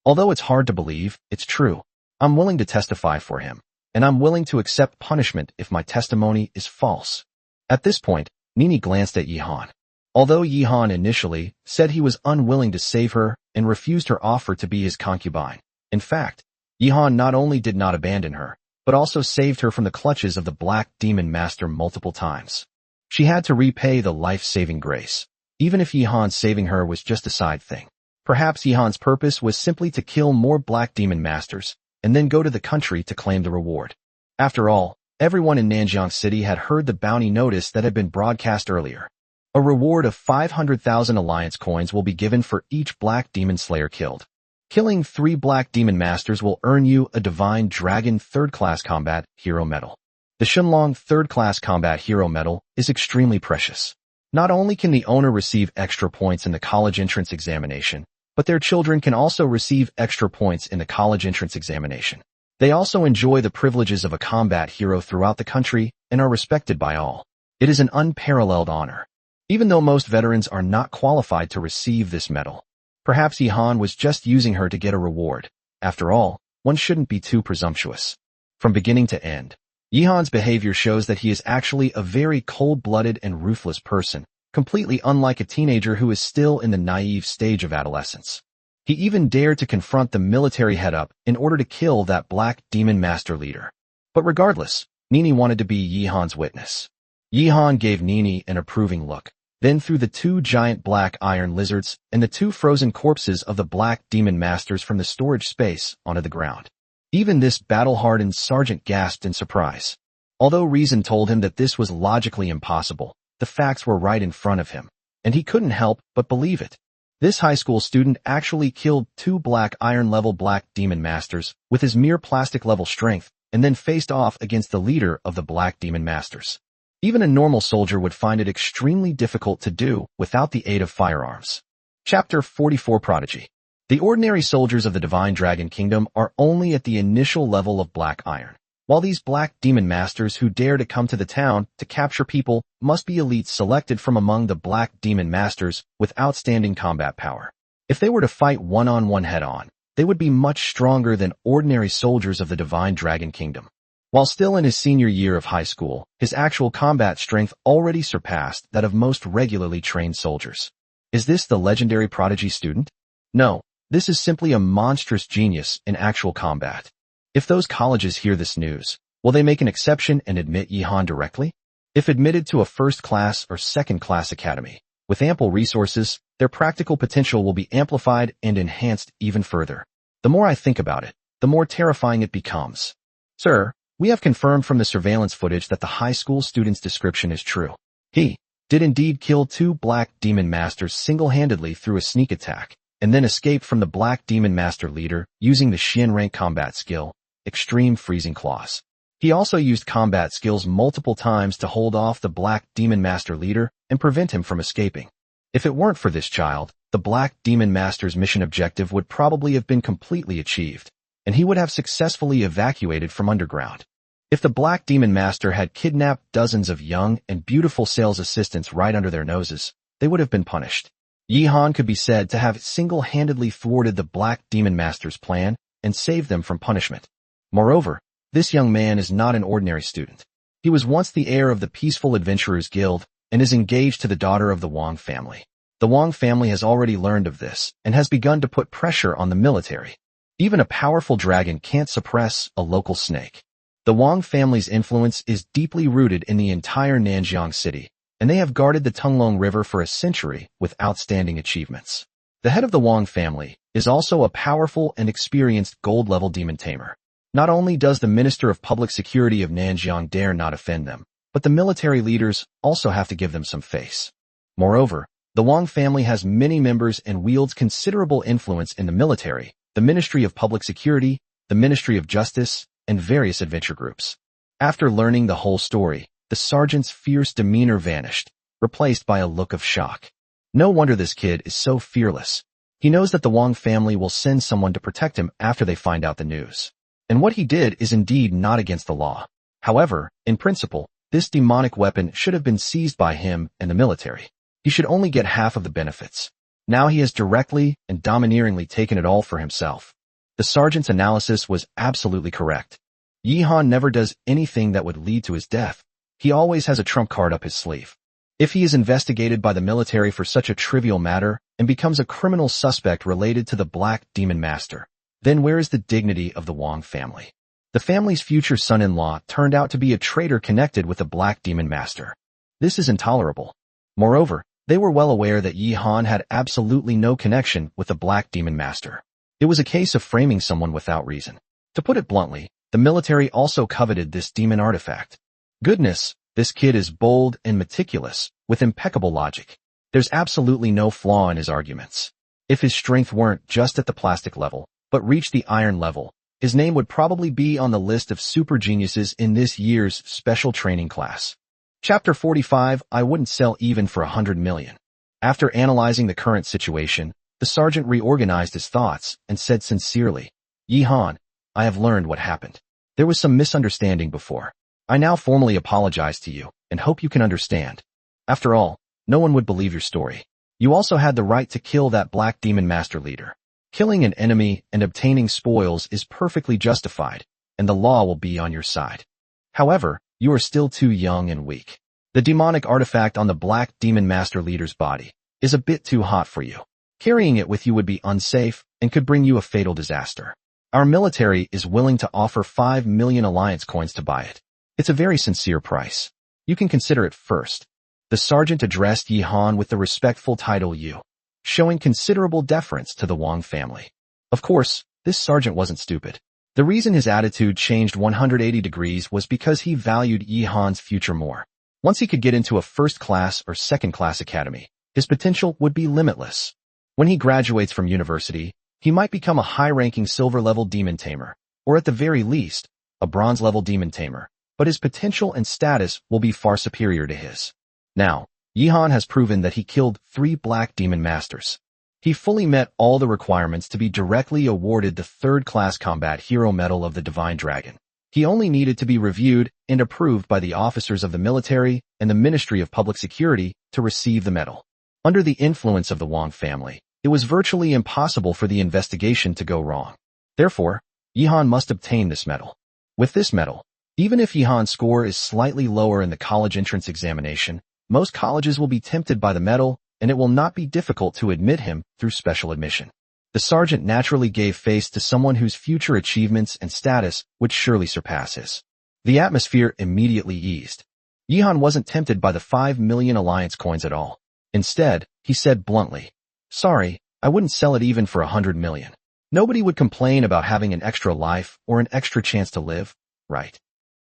Although it's hard to believe, it's true. I'm willing to testify for him, and I'm willing to accept punishment if my testimony is false." At this point, Nini glanced at Yihan. Although Yihan initially said he was unwilling to save her and refused her offer to be his concubine, in fact, Yihan not only did not abandon her, but also saved her from the clutches of the Black Demon Master multiple times. She had to repay the life-saving grace, even if Yihan saving her was just a side thing. Perhaps Yihan's purpose was simply to kill more Black Demon Masters, and then go to the country to claim the reward. After all, Everyone in Nanjiang City had heard the bounty notice that had been broadcast earlier. A reward of 500,000 alliance coins will be given for each Black Demon Slayer killed. Killing 3 Black Demon Masters will earn you a Divine Dragon 3rd Class Combat Hero Medal. The Shenlong 3rd Class Combat Hero Medal is extremely precious. Not only can the owner receive extra points in the college entrance examination, but their children can also receive extra points in the college entrance examination. They also enjoy the privileges of a combat hero throughout the country and are respected by all. It is an unparalleled honor. Even though most veterans are not qualified to receive this medal. Perhaps Yihan was just using her to get a reward. After all, one shouldn't be too presumptuous. From beginning to end, Yihan's behavior shows that he is actually a very cold-blooded and ruthless person, completely unlike a teenager who is still in the naive stage of adolescence. He even dared to confront the military head-up in order to kill that Black Demon Master leader. But regardless, Nini wanted to be Yihan's witness. Yihan gave Nini an approving look, then threw the 2 giant black iron lizards and the 2 frozen corpses of the Black Demon Masters from the storage space onto the ground. Even this battle-hardened sergeant gasped in surprise. Although reason told him that this was logically impossible, the facts were right in front of him, and he couldn't help but believe it. This high school student actually killed 2 Black Iron-level Black Demon Masters with his mere plastic-level strength, and then faced off against the leader of the Black Demon Masters. Even a normal soldier would find it extremely difficult to do without the aid of firearms. Chapter 44 Prodigy. The ordinary soldiers of the Divine Dragon Kingdom are only at the initial level of Black Iron, while these Black Demon Masters who dare to come to the town to capture people must be elites selected from among the Black Demon Masters with outstanding combat power. If they were to fight one-on-one head-on, they would be much stronger than ordinary soldiers of the Divine Dragon Kingdom. While still in his senior year of high school, his actual combat strength already surpassed that of most regularly trained soldiers. Is this the legendary prodigy student? No, this is simply a monstrous genius in actual combat. If those colleges hear this news, will they make an exception and admit Yihan directly? If admitted to a first-class or second-class academy, with ample resources, their practical potential will be amplified and enhanced even further. The more I think about it, the more terrifying it becomes. Sir, we have confirmed from the surveillance footage that the high school student's description is true. He did indeed kill 2 Black Demon Masters single-handedly through a sneak attack, and then escaped from the Black Demon Master leader using the Xian rank combat skill, Extreme Freezing Claws. He also used combat skills multiple times to hold off the Black Demon Master leader and prevent him from escaping. If it weren't for this child, the Black Demon Master's mission objective would probably have been completely achieved, and he would have successfully evacuated from underground. If the Black Demon Master had kidnapped dozens of young and beautiful sales assistants right under their noses, they would have been punished. Yihan could be said to have single-handedly thwarted the Black Demon Master's plan and saved them from punishment. Moreover, this young man is not an ordinary student. He was once the heir of the Peaceful Adventurers Guild and is engaged to the daughter of the Wong family. The Wong family has already learned of this and has begun to put pressure on the military. Even a powerful dragon can't suppress a local snake. The Wong family's influence is deeply rooted in the entire Nanjiang city, and they have guarded the Tunglong River for a century with outstanding achievements. The head of the Wong family is also a powerful and experienced gold-level demon tamer. Not only does the Minister of Public Security of Nanjiang dare not offend them, but the military leaders also have to give them some face. Moreover, the Wong family has many members and wields considerable influence in the military, the Ministry of Public Security, the Ministry of Justice, and various adventure groups. After learning the whole story, the sergeant's fierce demeanor vanished, replaced by a look of shock. No wonder this kid is so fearless. He knows that the Wong family will send someone to protect him after they find out the news. And what he did is indeed not against the law. However, in principle, this demonic weapon should have been seized by him and the military. He should only get half of the benefits. Now he has directly and domineeringly taken it all for himself. The sergeant's analysis was absolutely correct. Yihan never does anything that would lead to his death. He always has a trump card up his sleeve. If he is investigated by the military for such a trivial matter and becomes a criminal suspect related to the Black Demon Master, then where is the dignity of the Wong family? The family's future son-in-law turned out to be a traitor connected with the Black Demon Master. This is intolerable. Moreover, they were well aware that Yihan had absolutely no connection with the Black Demon Master. It was a case of framing someone without reason. To put it bluntly, The military also coveted this demon artifact. Goodness, this kid is bold and meticulous, with impeccable logic. There's absolutely no flaw in his arguments. If his strength weren't just at the plastic level, but reached the iron level, his name would probably be on the list of super geniuses in this year's special training class. Chapter 45, I wouldn't sell even for 100 million. After analyzing the current situation, the sergeant reorganized his thoughts and said sincerely, Yi Han, I have learned what happened. There was some misunderstanding before. I now formally apologize to you and hope you can understand. After all, no one would believe your story. You also had the right to kill that black demon master leader. Killing an enemy and obtaining spoils is perfectly justified, and the law will be on your side. However, you are still too young and weak. The demonic artifact on the black demon master leader's body is a bit too hot for you. Carrying it with you would be unsafe and could bring you a fatal disaster. Our military is willing to offer 5 million alliance coins to buy it. It's a very sincere price. You can consider it first. The sergeant addressed Yi Han with the respectful title Yu, showing considerable deference to the Wong family. Of course, this sergeant wasn't stupid. The reason his attitude changed 180 degrees was because he valued Yi Han's future more. Once he could get into a first-class or second-class academy, his potential would be limitless. When he graduates from university, he might become a high-ranking silver-level demon tamer, or at the very least, a bronze-level demon tamer, but his potential and status will be far superior to his. Now, Yi Han has proven that he killed 3 black demon masters. He fully met all the requirements to be directly awarded the 3rd-class combat hero medal of the Divine Dragon. He only needed to be reviewed and approved by the officers of the military and the Ministry of Public Security to receive the medal. Under the influence of the Wong family, it was virtually impossible for the investigation to go wrong. Therefore, Yi Han must obtain this medal. With this medal, even if Yi Han's score is slightly lower in the college entrance examination, most colleges will be tempted by the medal, and it will not be difficult to admit him through special admission. The sergeant naturally gave face to someone whose future achievements and status would surely surpass his. The atmosphere immediately eased. Yi Han wasn't tempted by the 5 million alliance coins at all. Instead, he said bluntly, Sorry, I wouldn't sell it even for 100 million. Nobody would complain about having an extra life or an extra chance to live, right?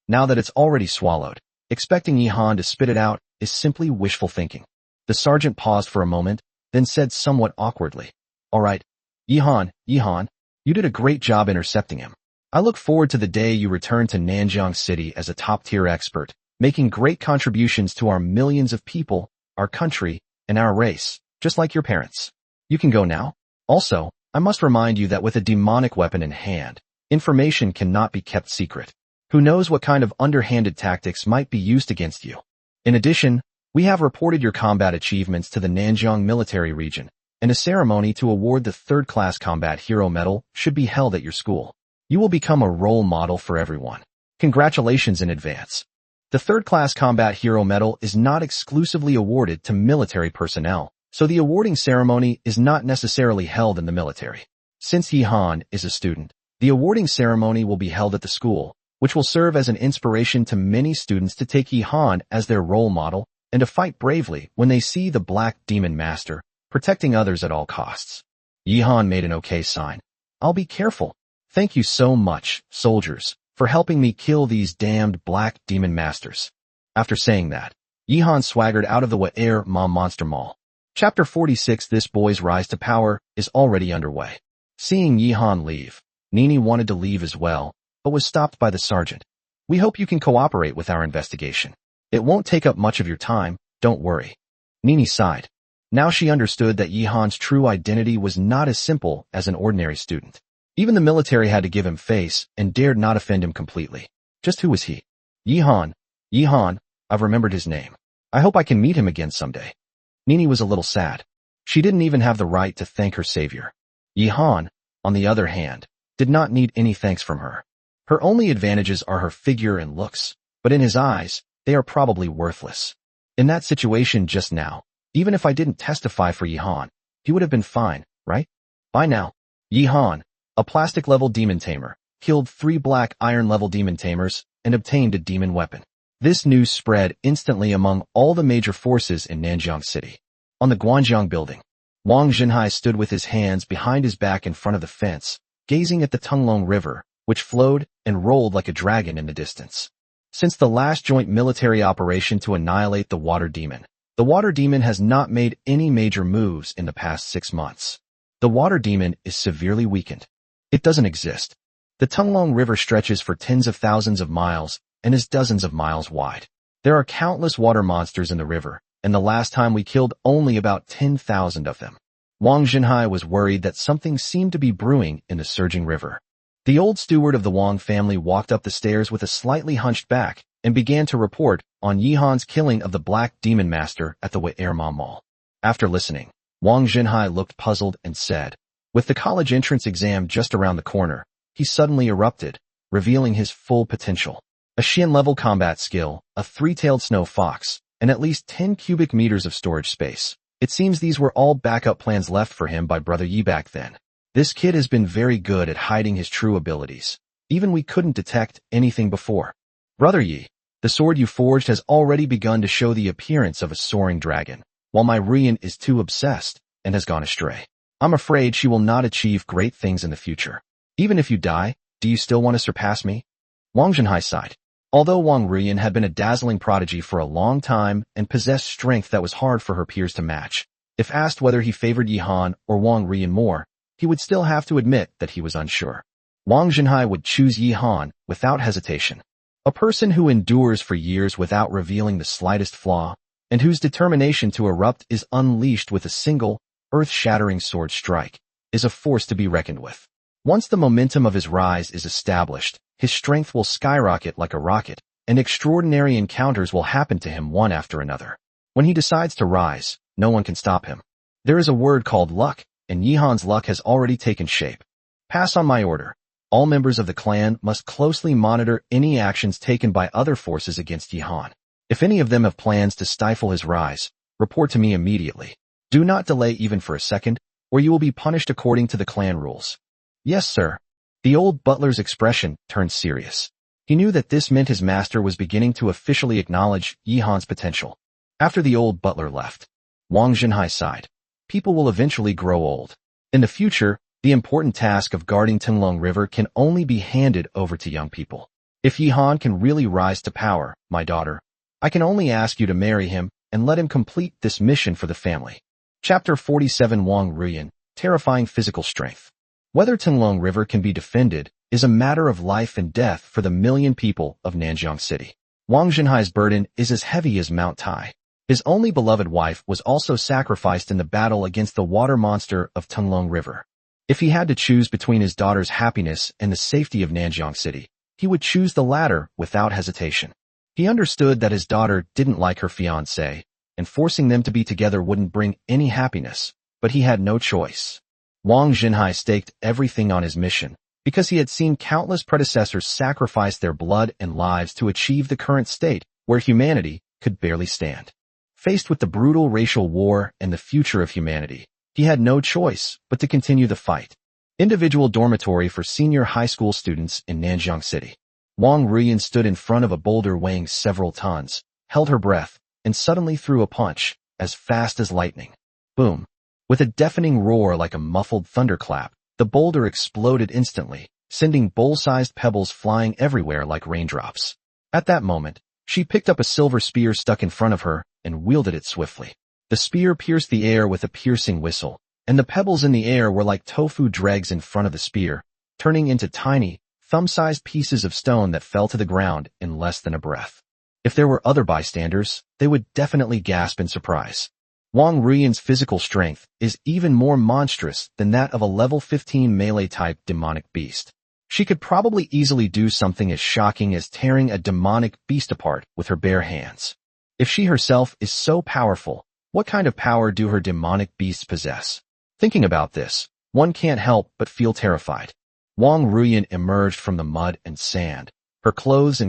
Now that it's already swallowed, expecting Yi Han to spit it out is simply wishful thinking. The sergeant paused for a moment, then said somewhat awkwardly, All right, Yi Han, you did a great job intercepting him. I look forward to the day you return to Nanjiang City as a top-tier expert, making great contributions to our millions of people, our country, and our race, just like your parents. You can go now. Also, I must remind you that with a demonic weapon in hand, information cannot be kept secret. Who knows what kind of underhanded tactics might be used against you? In addition, we have reported your combat achievements to the Nanjiang military region, and a ceremony to award the 3rd-class combat hero medal should be held at your school. You will become a role model for everyone. Congratulations in advance. The 3rd-class combat hero medal is not exclusively awarded to military personnel, so the awarding ceremony is not necessarily held in the military. Since Yi Han is a student, the awarding ceremony will be held at the school, which will serve as an inspiration to many students to take Yi Han as their role model and to fight bravely when they see the Black Demon Master protecting others at all costs. Yi Han made an okay sign. I'll be careful. Thank you so much, soldiers, for helping me kill these damned Black Demon Masters. After saying that, Yi Han swaggered out of the Wa'er Ma Monster Mall. Chapter 46 This boy's rise to power is already underway. Seeing Yi Han leave, Nini wanted to leave as well, but was stopped by the sergeant. We hope you can cooperate with our investigation. It won't take up much of your time, don't worry. Nini sighed. Now she understood that Yi Han's true identity was not as simple as an ordinary student. Even the military had to give him face and dared not offend him completely. Just who was he? Yi Han, I've remembered his name. I hope I can meet him again someday. Nini was a little sad. She didn't even have the right to thank her savior. Yi Han, on the other hand, did not need any thanks from her. Her only advantages are her figure and looks, but in his eyes, they are probably worthless. In that situation just now, even if I didn't testify for Yi Han, he would have been fine, right? By now, Yi Han, a plastic-level demon tamer, killed 3 black iron-level demon tamers and obtained a demon weapon. This news spread instantly among all the major forces in Nanjiang City. On the Guanjiang building, Wang Jinhai stood with his hands behind his back in front of the fence, gazing at the Tunglong River, which flowed and rolled like a dragon in the distance. Since the last joint military operation to annihilate the water demon has not made any major moves in the past 6 months. The water demon is severely weakened. It doesn't exist. The Tunglong River stretches for tens of thousands of miles and is dozens of miles wide. There are countless water monsters in the river, and the last time we killed only about 10,000 of them. Wang Jinhai was worried that something seemed to be brewing in the surging river. The old steward of the Wong family walked up the stairs with a slightly hunched back and began to report on Yihan's killing of the Black Demon Master at the Weirma Mall. After listening, Wang Jinhai looked puzzled and said, with the college entrance exam just around the corner, he suddenly erupted, revealing his full potential. A Xian-level combat skill, a three-tailed snow fox, and at least 10 cubic meters of storage space. It seems these were all backup plans left for him by Brother Yi back then. This kid has been very good at hiding his true abilities. Even we couldn't detect anything before. Brother Yi, the sword you forged has already begun to show the appearance of a soaring dragon, while my Ruian is too obsessed and has gone astray. I'm afraid she will not achieve great things in the future. Even if you die, do you still want to surpass me? Wang Jinhai sighed. Although Wang Ruian had been a dazzling prodigy for a long time and possessed strength that was hard for her peers to match, if asked whether he favored Yihan or Wang Ruian more, he would still have to admit that he was unsure. Wang Jinhai would choose Yihan without hesitation. A person who endures for years without revealing the slightest flaw, and whose determination to erupt is unleashed with a single, earth-shattering sword strike, is a force to be reckoned with. Once the momentum of his rise is established, his strength will skyrocket like a rocket, and extraordinary encounters will happen to him one after another. When he decides to rise, no one can stop him. There is a word called luck, and Yihan's luck has already taken shape. Pass on my order. All members of the clan must closely monitor any actions taken by other forces against Yihan. If any of them have plans to stifle his rise, report to me immediately. Do not delay even for a second, or you will be punished according to the clan rules. Yes, sir. The old butler's expression turned serious. He knew that this meant his master was beginning to officially acknowledge Yihan's potential. After the old butler left, Wang Jinhai sighed. People will eventually grow old. In the future, the important task of guarding Tunglong River can only be handed over to young people. If Yihan can really rise to power, my daughter, I can only ask you to marry him and let him complete this mission for the family. Chapter 47 Wang Ruian, Terrifying Physical Strength. Whether Tunglong River can be defended is a matter of life and death for the million people of Nanjiang City. Wang Jinhai's burden is as heavy as Mount Tai. His only beloved wife was also sacrificed in the battle against the water monster of Tunglong River. If he had to choose between his daughter's happiness and the safety of Nanjiang City, he would choose the latter without hesitation. He understood that his daughter didn't like her fiancé, and forcing them to be together wouldn't bring any happiness, but he had no choice. Wang Jinhai staked everything on his mission, because he had seen countless predecessors sacrifice their blood and lives to achieve the current state where humanity could barely stand. Faced with the brutal racial war and the future of humanity, he had no choice but to continue the fight. Individual dormitory for senior high school students in Nanjiang City. Wang Ruian stood in front of a boulder weighing several tons, held her breath, and suddenly threw a punch, as fast as lightning. Boom. With a deafening roar like a muffled thunderclap, the boulder exploded instantly, sending bowl-sized pebbles flying everywhere like raindrops. At that moment, she picked up a silver spear stuck in front of her and wielded it swiftly. The spear pierced the air with a piercing whistle, and the pebbles in the air were like tofu dregs in front of the spear, turning into tiny, thumb-sized pieces of stone that fell to the ground in less than a breath. If there were other bystanders, they would definitely gasp in surprise. Wang Ruian's physical strength is even more monstrous than that of a level 15 melee-type demonic beast. She could probably easily do something as shocking as tearing a demonic beast apart with her bare hands. If she herself is so powerful, what kind of power do her demonic beasts possess? Thinking about this, one can't help but feel terrified. Wang Ruian emerged from the mud and sand, her clothes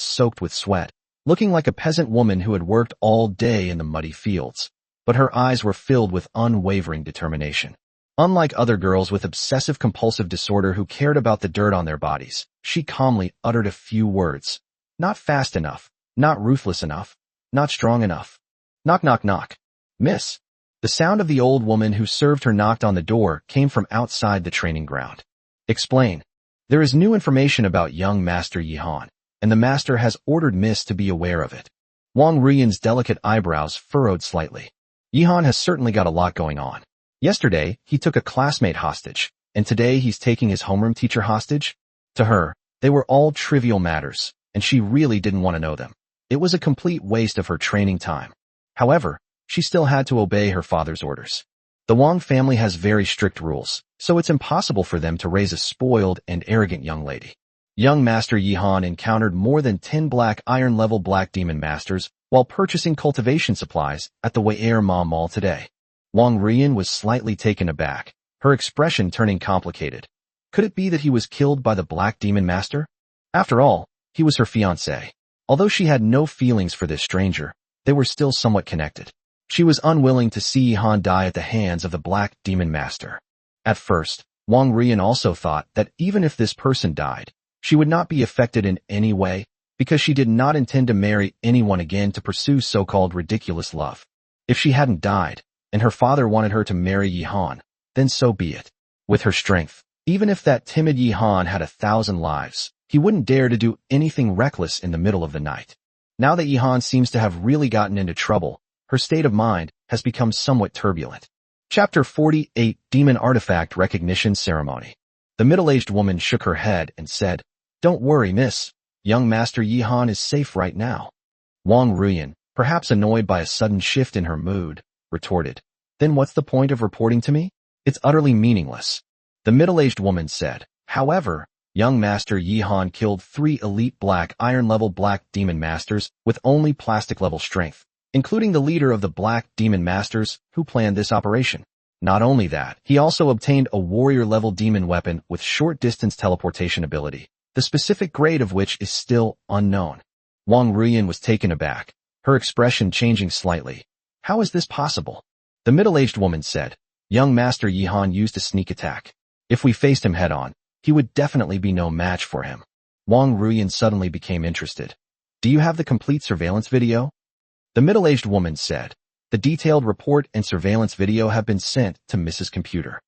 soaked with sweat, looking like a peasant woman who had worked all day in the muddy fields. But her eyes were filled with unwavering determination. Unlike other girls with obsessive-compulsive disorder who cared about the dirt on their bodies, she calmly uttered a few words. Not fast enough, not ruthless enough, not strong enough. Knock, knock, knock. Miss. The sound of the old woman who served her knocked on the door came from outside the training ground. Explain. There is new information about young Master Yihan, and the Master has ordered Miss to be aware of it. Wong Ruian's delicate eyebrows furrowed slightly. Yihan has certainly got a lot going on. Yesterday, he took a classmate hostage, and today he's taking his homeroom teacher hostage? To her, they were all trivial matters, and she really didn't want to know them. It was a complete waste of her training time. However, she still had to obey her father's orders. The Wong family has very strict rules, so it's impossible for them to raise a spoiled and arrogant young lady. Young Master Yihan encountered more than 10 black iron-level black demon masters while purchasing cultivation supplies at the Wei Mall today. Wong Ruian was slightly taken aback, her expression turning complicated. Could it be that he was killed by the black demon master? After all, he was her fiancé. Although she had no feelings for this stranger, they were still somewhat connected. She was unwilling to see Yihan die at the hands of the black demon master. At first, Wong Ruian also thought that even if this person died, she would not be affected in any way, because she did not intend to marry anyone again to pursue so-called ridiculous love. If she hadn't died, and her father wanted her to marry Yihan, then so be it. With her strength, even if that timid Yihan had 1,000 lives, he wouldn't dare to do anything reckless in the middle of the night. Now that Yihan seems to have really gotten into trouble, her state of mind has become somewhat turbulent. Chapter 48, Demon Artifact Recognition Ceremony. The middle-aged woman shook her head and said, "Don't worry, miss. Young Master Yihan is safe right now." Wong Ruian, perhaps annoyed by a sudden shift in her mood, retorted, "Then what's the point of reporting to me? It's utterly meaningless." The middle-aged woman said, "However, young Master Yihan killed 3 elite black iron-level black demon masters with only plastic-level strength, including the leader of the black demon masters who planned this operation. Not only that, he also obtained a warrior-level demon weapon with short-distance teleportation ability, the specific grade of which is still unknown." Wong Ruian was taken aback, her expression changing slightly. "How is this possible?" The middle-aged woman said, "Young Master Yihan used a sneak attack. If we faced him head-on, he would definitely be no match for him." Wong Ruian suddenly became interested. "Do you have the complete surveillance video?" The middle-aged woman said, "The detailed report and surveillance video have been sent to Mrs. Computer."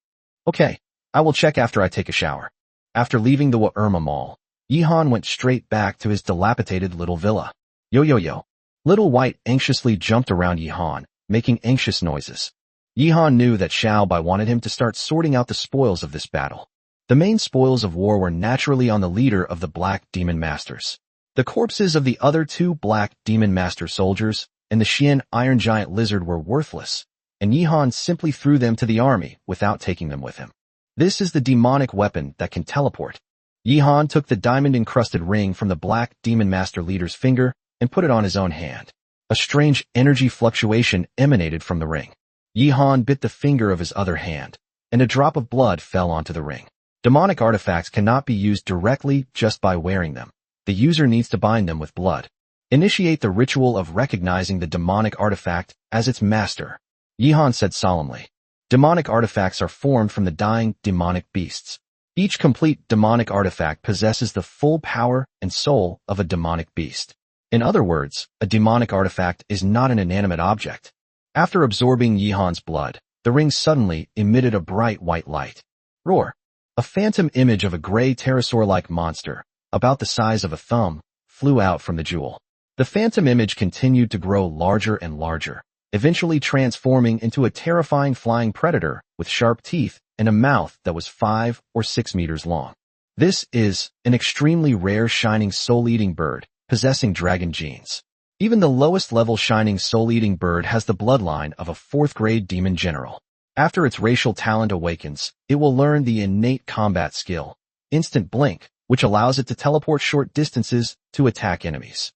"Okay, I will check after I take a shower." After leaving the Wei Mall, Yihan went straight back to his dilapidated little villa. Yo. Little White anxiously jumped around Yihan, making anxious noises. Yihan knew that Xiao Bai wanted him to start sorting out the spoils of this battle. The main spoils of war were naturally on the leader of the Black Demon Masters. The corpses of the other 2 Black Demon Master soldiers and the Xian Iron Giant Lizard were worthless, and Yihan simply threw them to the army without taking them with him. This is the demonic weapon that can teleport. Yihan took the diamond-encrusted ring from the Black Demon Master leader's finger and put it on his own hand. A strange energy fluctuation emanated from the ring. Yihan bit the finger of his other hand, and a drop of blood fell onto the ring. Demonic artifacts cannot be used directly just by wearing them. The user needs to bind them with blood. Initiate the ritual of recognizing the demonic artifact as its master, Yihan said solemnly. Demonic artifacts are formed from the dying demonic beasts. Each complete demonic artifact possesses the full power and soul of a demonic beast. In other words, a demonic artifact is not an inanimate object. After absorbing Yihan's blood, the ring suddenly emitted a bright white light. Roar! A phantom image of a gray pterosaur-like monster, about the size of a thumb, flew out from the jewel. The phantom image continued to grow larger and larger, eventually transforming into a terrifying flying predator with sharp teeth and a mouth that was 5 or 6 meters long. This is an extremely rare shining soul-eating bird, possessing dragon genes. Even the lowest level shining soul-eating bird has the bloodline of a 4th-grade demon general. After its racial talent awakens, it will learn the innate combat skill, Instant Blink, which allows it to teleport short distances to attack enemies.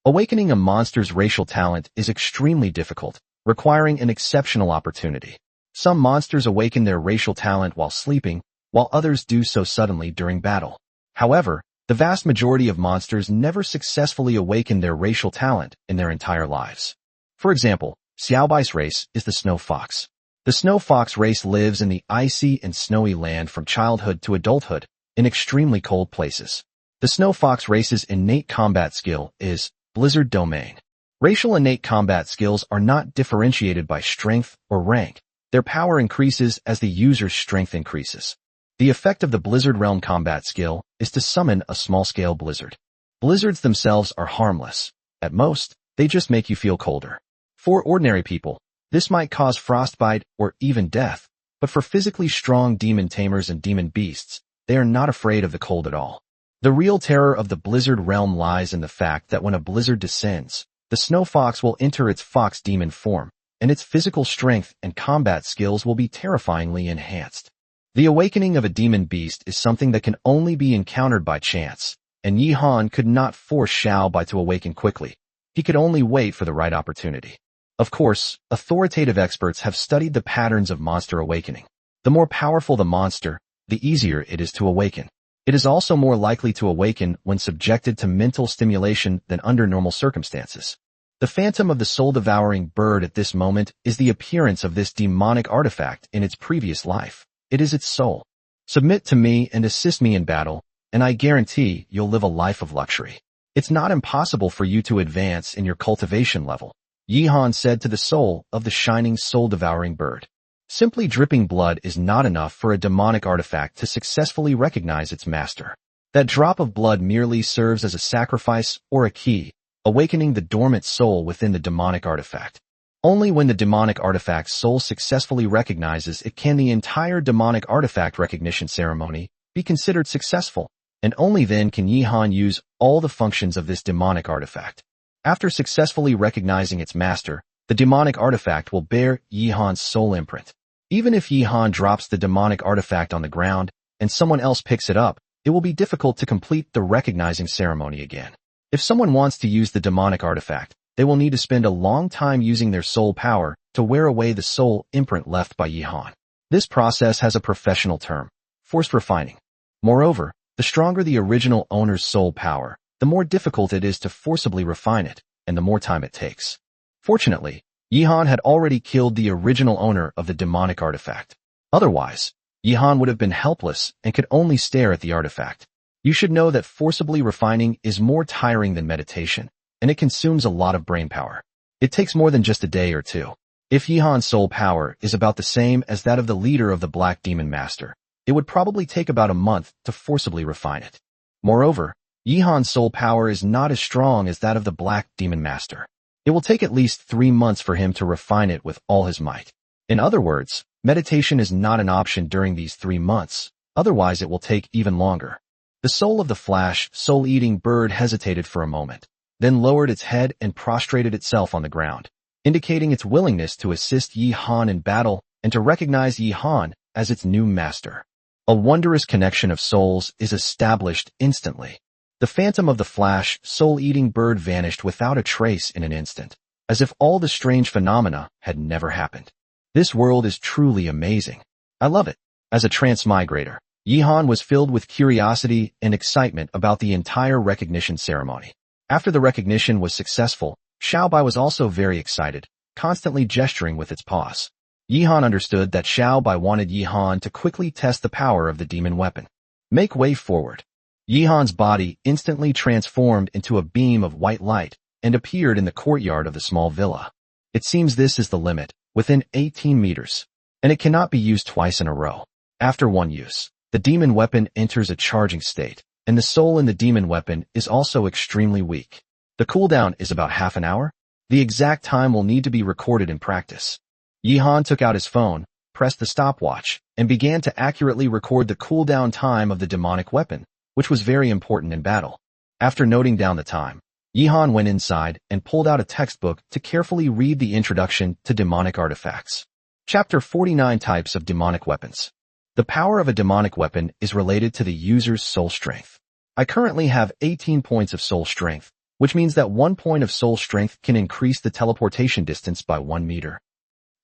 Awakening a monster's racial talent is extremely difficult, requiring an exceptional opportunity. Some monsters awaken their racial talent while sleeping, while others do so suddenly during battle. However, the vast majority of monsters never successfully awaken their racial talent in their entire lives. For example, Xiaobai's race is the Snow Fox. The Snow Fox race lives in the icy and snowy land from childhood to adulthood, in extremely cold places. The Snow Fox race's innate combat skill is Blizzard Domain. Racial innate combat skills are not differentiated by strength or rank. Their power increases as the user's strength increases. The effect of the Blizzard Realm combat skill is to summon a small-scale blizzard. Blizzards themselves are harmless. At most, they just make you feel colder. For ordinary people, this might cause frostbite or even death, but for physically strong demon tamers and demon beasts, they are not afraid of the cold at all. The real terror of the Blizzard Realm lies in the fact that when a blizzard descends, the snow fox will enter its fox demon form, and its physical strength and combat skills will be terrifyingly enhanced. The awakening of a demon beast is something that can only be encountered by chance, and Yi Han could not force Xiao Bai to awaken quickly. He could only wait for the right opportunity. Of course, authoritative experts have studied the patterns of monster awakening. The more powerful the monster, the easier it is to awaken. It is also more likely to awaken when subjected to mental stimulation than under normal circumstances. The phantom of the soul-devouring bird at this moment is the appearance of this demonic artifact in its previous life. It is its soul. Submit to me and assist me in battle, and I guarantee you'll live a life of luxury. It's not impossible for you to advance in your cultivation level, Yi Han said to the soul of the shining soul-devouring bird. Simply dripping blood is not enough for a demonic artifact to successfully recognize its master. That drop of blood merely serves as a sacrifice or a key, awakening the dormant soul within the demonic artifact. Only when the demonic artifact's soul successfully recognizes it can the entire demonic artifact recognition ceremony be considered successful, and only then can Yi Han use all the functions of this demonic artifact. After successfully recognizing its master, the demonic artifact will bear Yi Han's soul imprint. Even if Yi Han drops the demonic artifact on the ground and someone else picks it up, it will be difficult to complete the recognizing ceremony again. If someone wants to use the demonic artifact, they will need to spend a long time using their soul power to wear away the soul imprint left by Yi Han. This process has a professional term, forced refining. Moreover, the stronger the original owner's soul power, the more difficult it is to forcibly refine it, and the more time it takes. Fortunately, Yi Han had already killed the original owner of the demonic artifact. Otherwise, Yi Han would have been helpless and could only stare at the artifact. You should know that forcibly refining is more tiring than meditation, and it consumes a lot of brain power. It takes more than just a day or two. If Yi Han's soul power is about the same as that of the leader of the Black Demon Master, it would probably take about a month to forcibly refine it. Moreover, Yi Han's soul power is not as strong as that of the Black Demon Master. It will take at least 3 months for him to refine it with all his might. In other words, meditation is not an option during these 3 months, otherwise it will take even longer. The soul of the flash, soul-eating bird hesitated for a moment, then lowered its head and prostrated itself on the ground, indicating its willingness to assist Yi Han in battle and to recognize Yi Han as its new master. A wondrous connection of souls is established instantly. The phantom of the flash, soul-eating bird vanished without a trace in an instant, as if all the strange phenomena had never happened. This world is truly amazing. I love it. As a transmigrator, Yi Han was filled with curiosity and excitement about the entire recognition ceremony. After the recognition was successful, Xiao Bai was also very excited, constantly gesturing with its paws. Yi Han understood that Xiao Bai wanted Yi Han to quickly test the power of the demon weapon. Make way forward. Yi Han's body instantly transformed into a beam of white light and appeared in the courtyard of the small villa. It seems this is the limit, within 18 meters, and it cannot be used twice in a row. After one use, the demon weapon enters a charging state, and the soul in the demon weapon is also extremely weak. The cooldown is about half an hour. The exact time will need to be recorded in practice. Yi Han took out his phone, pressed the stopwatch, and began to accurately record the cooldown time of the demonic weapon, which was very important in battle. After noting down the time, Yi Han went inside and pulled out a textbook to carefully read the introduction to demonic artifacts. Chapter 49 Types of Demonic Weapons. The power of a demonic weapon is related to the user's soul strength. I currently have 18 points of soul strength, which means that 1 point of soul strength can increase the teleportation distance by 1 meter.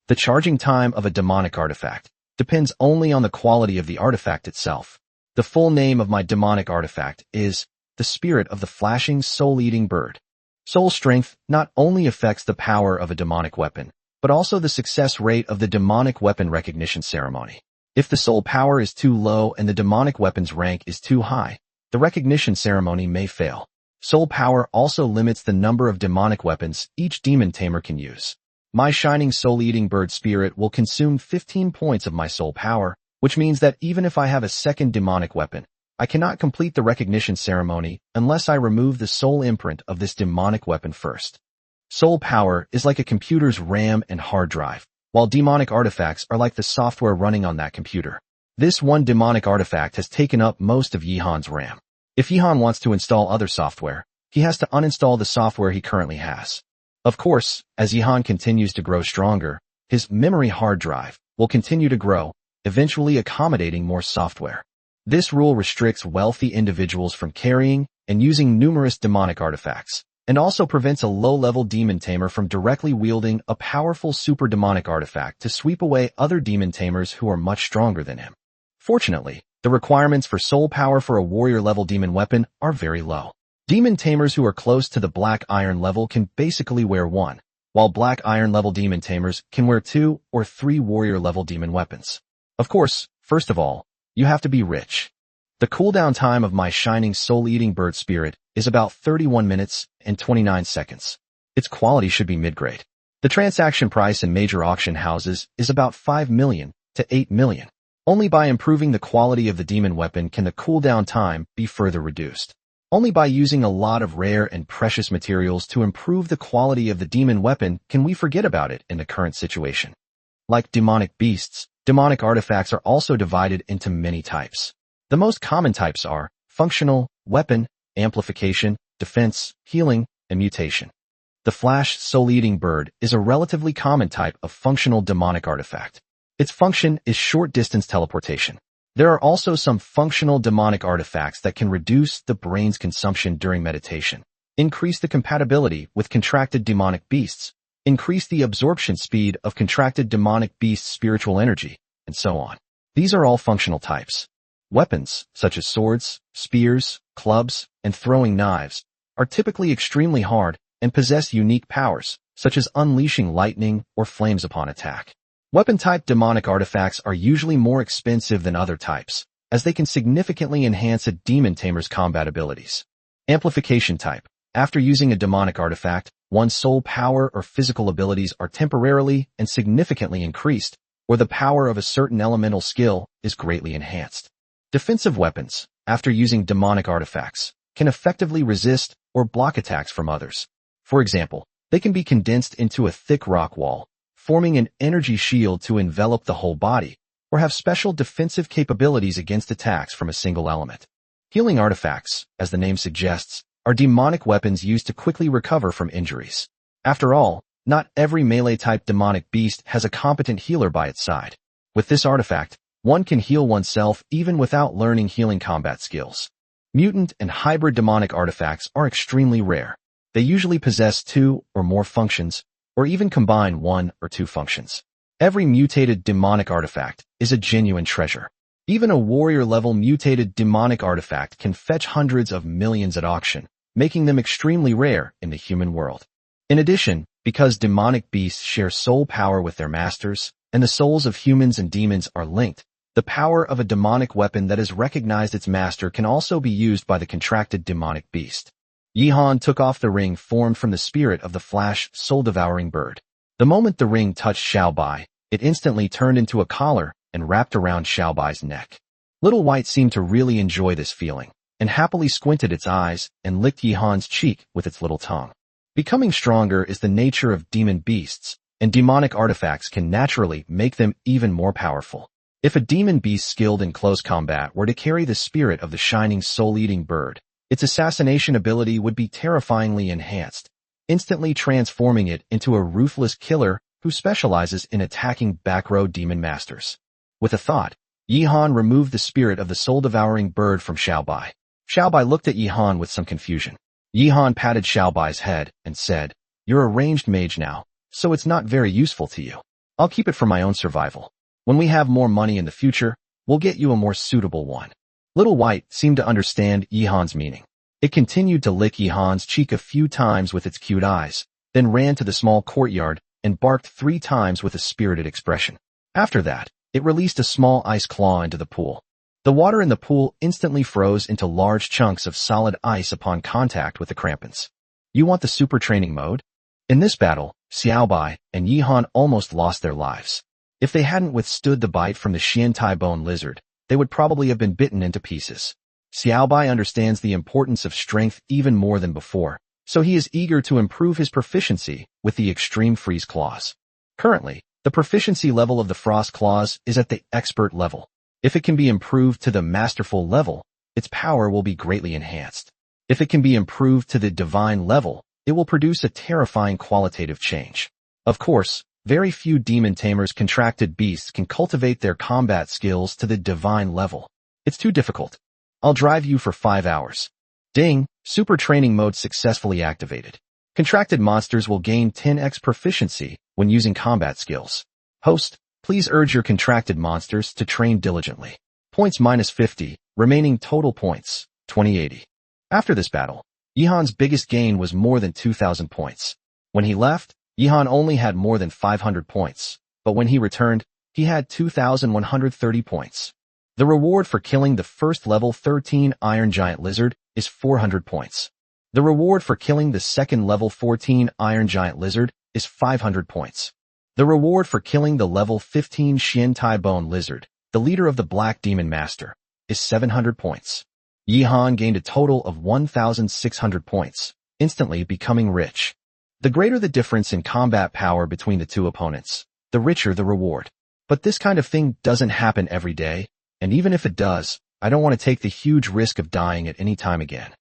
The charging time of a demonic artifact depends only on the quality of the artifact itself. The full name of my demonic artifact is the Spirit of the Flashing Soul-Eating Bird. Soul strength not only affects the power of a demonic weapon, but also the success rate of the demonic weapon recognition ceremony. If the soul power is too low and the demonic weapon's rank is too high, the recognition ceremony may fail. Soul power also limits the number of demonic weapons each demon tamer can use. My shining soul-eating bird spirit will consume 15 points of my soul power, which means that even if I have a second demonic weapon, I cannot complete the recognition ceremony unless I remove the soul imprint of this demonic weapon first. Soul power is like a computer's RAM and hard drive, while demonic artifacts are like the software running on that computer. This one demonic artifact has taken up most of Yihan's RAM. If Yihan wants to install other software, he has to uninstall the software he currently has. Of course, as Yihan continues to grow stronger, his memory hard drive will continue to grow, eventually accommodating more software. This rule restricts wealthy individuals from carrying and using numerous demonic artifacts, and also prevents a low-level demon tamer from directly wielding a powerful super demonic artifact to sweep away other demon tamers who are much stronger than him. Fortunately, the requirements for soul power for a warrior-level demon weapon are very low. Demon tamers who are close to the black iron level can basically wear one, while black iron level demon tamers can wear 2 or 3 warrior-level demon weapons. Of course, first of all, you have to be rich. The cooldown time of my shining soul-eating bird spirit is about 31 minutes and 29 seconds. Its quality should be mid-grade. The transaction price in major auction houses is about 5 million to 8 million. Only by improving the quality of the demon weapon can the cooldown time be further reduced. Only by using a lot of rare and precious materials to improve the quality of the demon weapon can we forget about it in the current situation. Like demonic beasts, demonic artifacts are also divided into many types. The most common types are functional, weapon, amplification, defense, healing, and mutation. The flash soul-eating bird is a relatively common type of functional demonic artifact. Its function is short-distance teleportation. There are also some functional demonic artifacts that can reduce the brain's consumption during meditation, increase the compatibility with contracted demonic beasts, increase the absorption speed of contracted demonic beasts' spiritual energy, and so on. These are all functional types. Weapons, such as swords, spears, clubs, and throwing knives, are typically extremely hard and possess unique powers, such as unleashing lightning or flames upon attack. Weapon-type demonic artifacts are usually more expensive than other types, as they can significantly enhance a demon tamer's combat abilities. Amplification type. After using a demonic artifact, one's soul power or physical abilities are temporarily and significantly increased, or the power of a certain elemental skill is greatly enhanced. Defensive weapons, after using demonic artifacts, can effectively resist or block attacks from others. For example, they can be condensed into a thick rock wall, forming an energy shield to envelop the whole body, or have special defensive capabilities against attacks from a single element. Healing artifacts, as the name suggests, are demonic weapons used to quickly recover from injuries. After all, not every melee-type demonic beast has a competent healer by its side. With this artifact, one can heal oneself even without learning healing combat skills. Mutant and hybrid demonic artifacts are extremely rare. They usually possess 2 or more functions, or even combine 1 or 2 functions. Every mutated demonic artifact is a genuine treasure. Even a warrior-level mutated demonic artifact can fetch hundreds of millions at auction, making them extremely rare in the human world. In addition, because demonic beasts share soul power with their masters, and the souls of humans and demons are linked, the power of a demonic weapon that has recognized its master can also be used by the contracted demonic beast. Yihan took off the ring formed from the spirit of the flash soul-devouring bird. The moment the ring touched Xiaobai, it instantly turned into a collar and wrapped around Xiaobai's neck. Little White seemed to really enjoy this feeling, and happily squinted its eyes and licked Yihan's cheek with its little tongue. Becoming stronger is the nature of demon beasts, and demonic artifacts can naturally make them even more powerful. If a demon beast skilled in close combat were to carry the spirit of the shining soul-eating bird, its assassination ability would be terrifyingly enhanced, instantly transforming it into a ruthless killer who specializes in attacking back-row demon masters. With a thought, Yihan removed the spirit of the soul-devouring bird from Xiaobai. Xiaobai looked at Yihan with some confusion. Yihan patted Xiaobai's head and said, "You're a ranged mage now, so it's not very useful to you. I'll keep it for my own survival. When we have more money in the future, we'll get you a more suitable one." Little White seemed to understand Yihan's meaning. It continued to lick Yihan's cheek a few times with its cute eyes, then ran to the small courtyard and barked 3 times with a spirited expression. After that, it released a small ice claw into the pool. The water in the pool instantly froze into large chunks of solid ice upon contact with the crampons. You want the super training mode? In this battle, Xiaobai and Yihan almost lost their lives. If they hadn't withstood the bite from the Xiantai bone lizard, they would probably have been bitten into pieces. Xiaobai understands the importance of strength even more than before, so he is eager to improve his proficiency with the extreme freeze claws. Currently, the proficiency level of the frost claws is at the expert level. If it can be improved to the masterful level, its power will be greatly enhanced. If it can be improved to the divine level, it will produce a terrifying qualitative change. Of course, very few demon tamers contracted beasts can cultivate their combat skills to the divine level. It's too difficult. I'll drive you for 5 hours. Ding, super training mode successfully activated. Contracted monsters will gain 10x proficiency when using combat skills. Host, please urge your contracted monsters to train diligently. Points -50, remaining total points, 2080. After this battle, Yihan's biggest gain was more than 2,000 points. When he left, Yihan only had more than 500 points, but when he returned, he had 2,130 points. The reward for killing the first level 13 Iron Giant Lizard is 400 points. The reward for killing the second level 14 Iron Giant Lizard is 500 points. The reward for killing the level 15 Xiantai Bone Lizard, the leader of the Black Demon Master, is 700 points. Yihan gained a total of 1,600 points, instantly becoming rich. The greater the difference in combat power between the two opponents, the richer the reward. But this kind of thing doesn't happen every day, and even if it does, I don't want to take the huge risk of dying at any time again.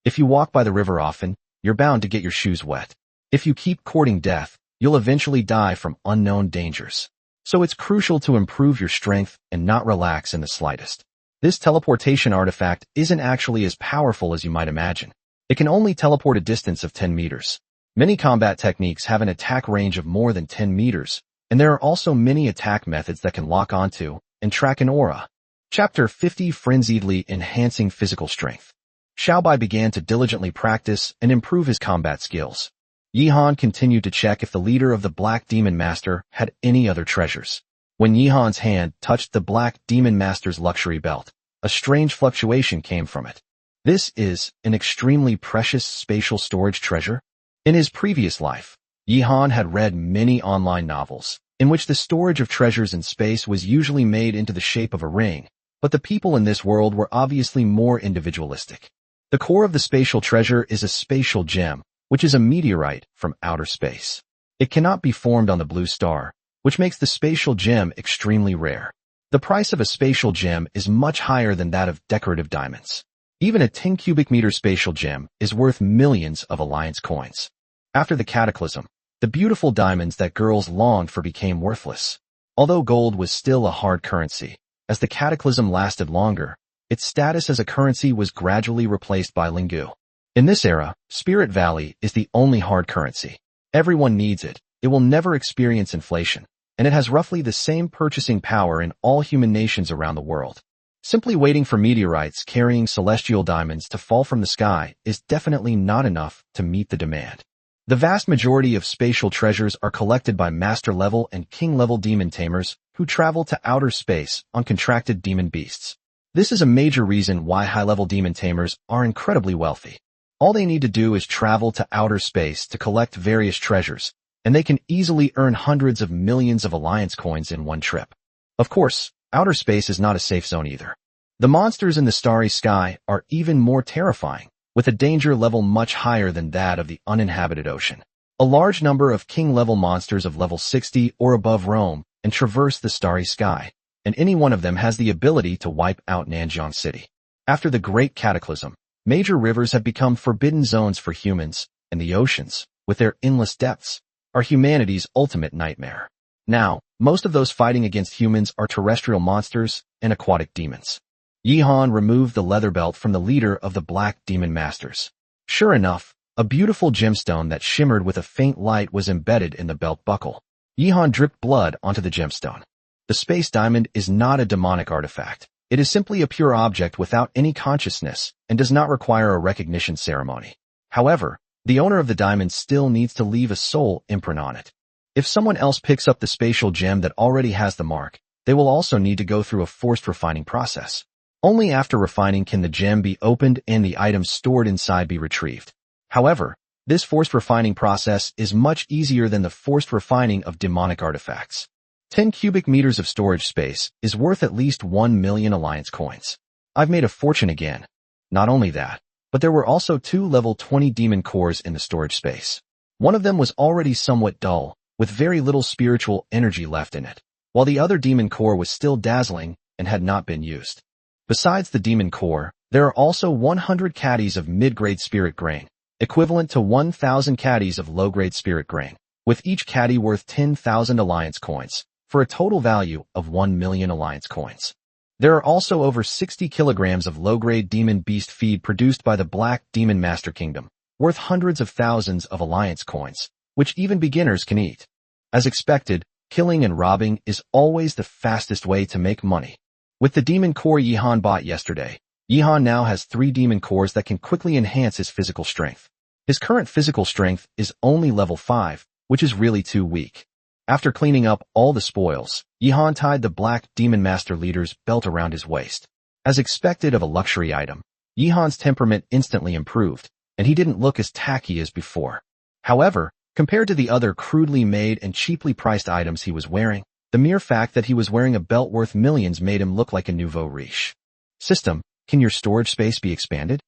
If you walk by the river often, you're bound to get your shoes wet. If you keep courting death, you'll eventually die from unknown dangers. So it's crucial to improve your strength and not relax in the slightest. This teleportation artifact isn't actually as powerful as you might imagine. It can only teleport a distance of 10 meters. Many combat techniques have an attack range of more than 10 meters, and there are also many attack methods that can lock onto and track an aura. Chapter 50 Frenziedly Enhancing Physical Strength. Xiaobai began to diligently practice and improve his combat skills. Yihan continued to check if the leader of the Black Demon Master had any other treasures. When Yihan's hand touched the Black Demon Master's luxury belt, a strange fluctuation came from it. This is an extremely precious spatial storage treasure. In his previous life, Yihan had read many online novels, in which the storage of treasures in space was usually made into the shape of a ring, but the people in this world were obviously more individualistic. The core of the spatial treasure is a spatial gem, which is a meteorite from outer space. It cannot be formed on the blue star, which makes the spatial gem extremely rare. The price of a spatial gem is much higher than that of decorative diamonds. Even a 10 cubic meter spatial gem is worth millions of alliance coins. After the cataclysm, the beautiful diamonds that girls longed for became worthless. Although gold was still a hard currency, as the cataclysm lasted longer, its status as a currency was gradually replaced by lingu. In this era, Spirit Valley is the only hard currency. Everyone needs it. It will never experience inflation, and it has roughly the same purchasing power in all human nations around the world. Simply waiting for meteorites carrying celestial diamonds to fall from the sky is definitely not enough to meet the demand. The vast majority of spatial treasures are collected by master-level and king-level demon tamers who travel to outer space on contracted demon beasts. This is a major reason why high-level demon tamers are incredibly wealthy. All they need to do is travel to outer space to collect various treasures, and they can easily earn hundreds of millions of alliance coins in one trip. Of course, outer space is not a safe zone either. The monsters in the starry sky are even more terrifying, with a danger level much higher than that of the uninhabited ocean. A large number of king-level monsters of level 60 or above roam and traverse the starry sky, and any one of them has the ability to wipe out Nanjiang City. After the Great Cataclysm, major rivers have become forbidden zones for humans, and the oceans, with their endless depths, are humanity's ultimate nightmare. Now, most of those fighting against humans are terrestrial monsters and aquatic demons. Yihan removed the leather belt from the leader of the Black Demon Masters. Sure enough, a beautiful gemstone that shimmered with a faint light was embedded in the belt buckle. Yihan dripped blood onto the gemstone. The space diamond is not a demonic artifact. It is simply a pure object without any consciousness and does not require a recognition ceremony. However, the owner of the diamond still needs to leave a soul imprint on it. If someone else picks up the spatial gem that already has the mark, they will also need to go through a forced refining process. Only after refining can the gem be opened and the items stored inside be retrieved. However, this forced refining process is much easier than the forced refining of demonic artifacts. 10 cubic meters of storage space is worth at least 1 million alliance coins. I've made a fortune again. Not only that, but there were also 2 level 20 demon cores in the storage space. One of them was already somewhat dull, with very little spiritual energy left in it, while the other demon core was still dazzling and had not been used. Besides the demon core, there are also 100 caddies of mid-grade spirit grain, equivalent to 1,000 caddies of low-grade spirit grain, with each caddy worth 10,000 alliance coins, for a total value of 1 million alliance coins. There are also over 60 kilograms of low-grade demon beast feed produced by the Black Demon Master Kingdom, worth hundreds of thousands of alliance coins, which even beginners can eat. As expected, killing and robbing is always the fastest way to make money. With the demon core Yihan bought yesterday, Yihan now has 3 demon cores that can quickly enhance his physical strength. His current physical strength is only level 5, which is really too weak. After cleaning up all the spoils, Yihan tied the Black Demon Master leader's belt around his waist. As expected of a luxury item, Yihan's temperament instantly improved, and he didn't look as tacky as before. However, compared to the other crudely made and cheaply priced items he was wearing, the mere fact that he was wearing a belt worth millions made him look like a nouveau riche. System, can your storage space be expanded?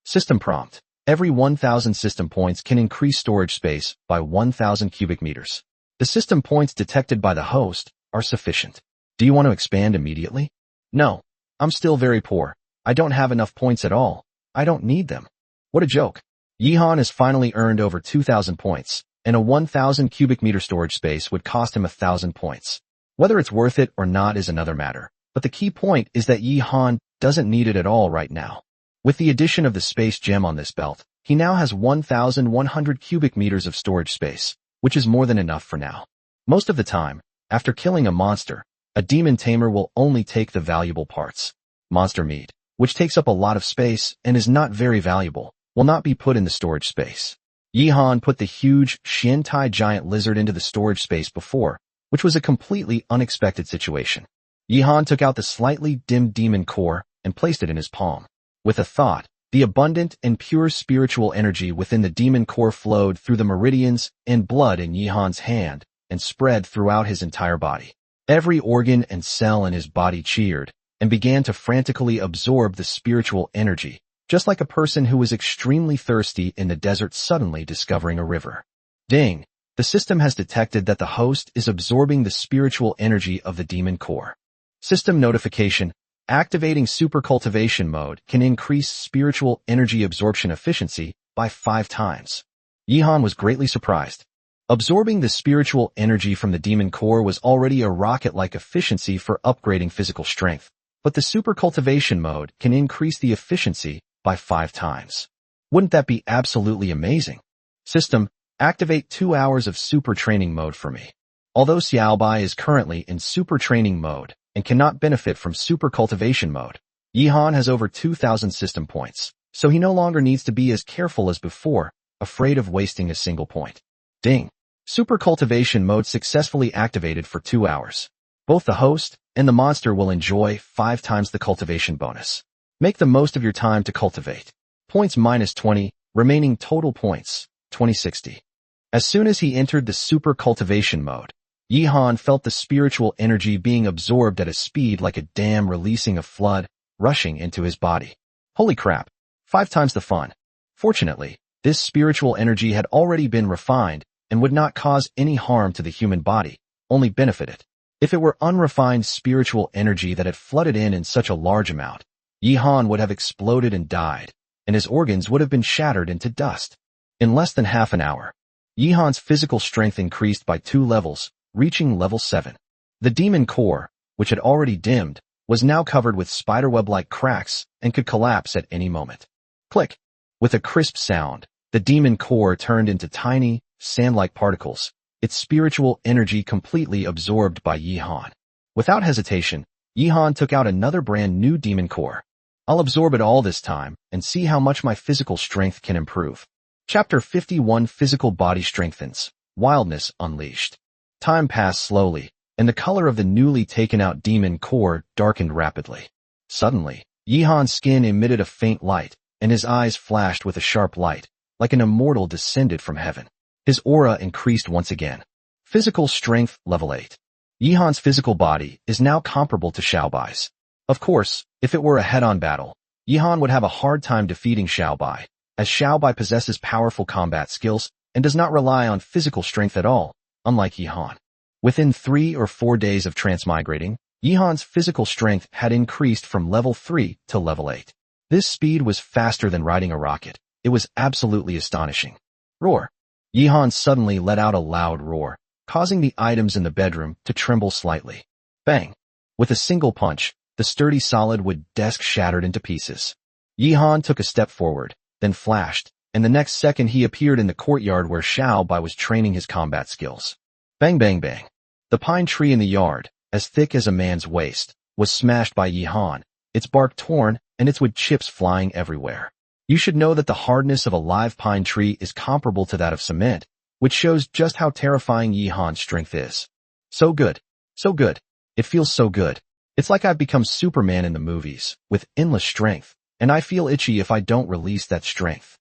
System prompt. Every 1,000 system points can increase storage space by 1,000 cubic meters. The system points detected by the host are sufficient. Do you want to expand immediately? No. I'm still very poor. I don't have enough points at all. I don't need them. What a joke. Yihan has finally earned over 2,000 points, and a 1,000 cubic meter storage space would cost him 1,000 points. Whether it's worth it or not is another matter, but the key point is that Yihan doesn't need it at all right now. With the addition of the space gem on this belt, he now has 1,100 cubic meters of storage space, which is more than enough for now. Most of the time, after killing a monster, a demon tamer will only take the valuable parts. Monster meat, which takes up a lot of space and is not very valuable, will not be put in the storage space. Yihan put the huge Xiantai giant lizard into the storage space before, which was a completely unexpected situation. Yihan took out the slightly dimmed demon core and placed it in his palm. With a thought, the abundant and pure spiritual energy within the demon core flowed through the meridians and blood in Yihan's hand and spread throughout his entire body. Every organ and cell in his body cheered and began to frantically absorb the spiritual energy, just like a person who was extremely thirsty in the desert suddenly discovering a river. Ding! The system has detected that the host is absorbing the spiritual energy of the demon core. System notification. Activating super cultivation mode can increase spiritual energy absorption efficiency by 5 times. Yihan was greatly surprised. Absorbing the spiritual energy from the demon core was already a rocket-like efficiency for upgrading physical strength, but the super cultivation mode can increase the efficiency by 5 times. Wouldn't that be absolutely amazing? System, activate 2 hours of super training mode for me. Although Xiaobai is currently in super training mode and cannot benefit from super cultivation mode, Yihan has over 2,000 system points, so he no longer needs to be as careful as before, afraid of wasting a single point. Ding! Super cultivation mode successfully activated for 2 hours. Both the host and the monster will enjoy 5 times the cultivation bonus. Make the most of your time to cultivate. Points -20, remaining total points, 2060. As soon as he entered the super cultivation mode, Yihan felt the spiritual energy being absorbed at a speed like a dam releasing a flood, rushing into his body. Holy crap! 5 times the fun. Fortunately, this spiritual energy had already been refined and would not cause any harm to the human body, only benefit it. If it were unrefined spiritual energy that had flooded in such a large amount, Yihan would have exploded and died, and his organs would have been shattered into dust. In less than half an hour, Yihan's physical strength increased by 2 levels, reaching level 7. The demon core, which had already dimmed, was now covered with spiderweb-like cracks and could collapse at any moment. Click! With a crisp sound, the demon core turned into tiny, sand-like particles, its spiritual energy completely absorbed by Yihan. Without hesitation, Yihan took out another brand new demon core. I'll absorb it all this time and see how much my physical strength can improve. Chapter 51 Physical Body Strengthens. Wildness Unleashed. Time passed slowly, and the color of the newly taken out demon core darkened rapidly. Suddenly, Yihan's skin emitted a faint light, and his eyes flashed with a sharp light, like an immortal descended from heaven. His aura increased once again. Physical strength level 8. Yihan's physical body is now comparable to Xiaobai's. Of course, if it were a head-on battle, Yihan would have a hard time defeating Xiaobai, as Xiaobai possesses powerful combat skills and does not rely on physical strength at all, unlike Yihan. Within 3 or 4 days of transmigrating, Yihan's physical strength had increased from level 3 to level 8. This speed was faster than riding a rocket. It was absolutely astonishing. Roar! Yihan suddenly let out a loud roar, causing the items in the bedroom to tremble slightly. Bang! With a single punch, the sturdy solid wood desk shattered into pieces. Yihan took a step forward, then flashed, and the next second he appeared in the courtyard where Xiaobai was training his combat skills. Bang bang bang. The pine tree in the yard, as thick as a man's waist, was smashed by Yihan, its bark torn and its wood chips flying everywhere. You should know that the hardness of a live pine tree is comparable to that of cement, which shows just how terrifying Yihan's strength is. So good. So good. It feels so good. It's like I've become Superman in the movies, with endless strength, and I feel itchy if I don't release that strength.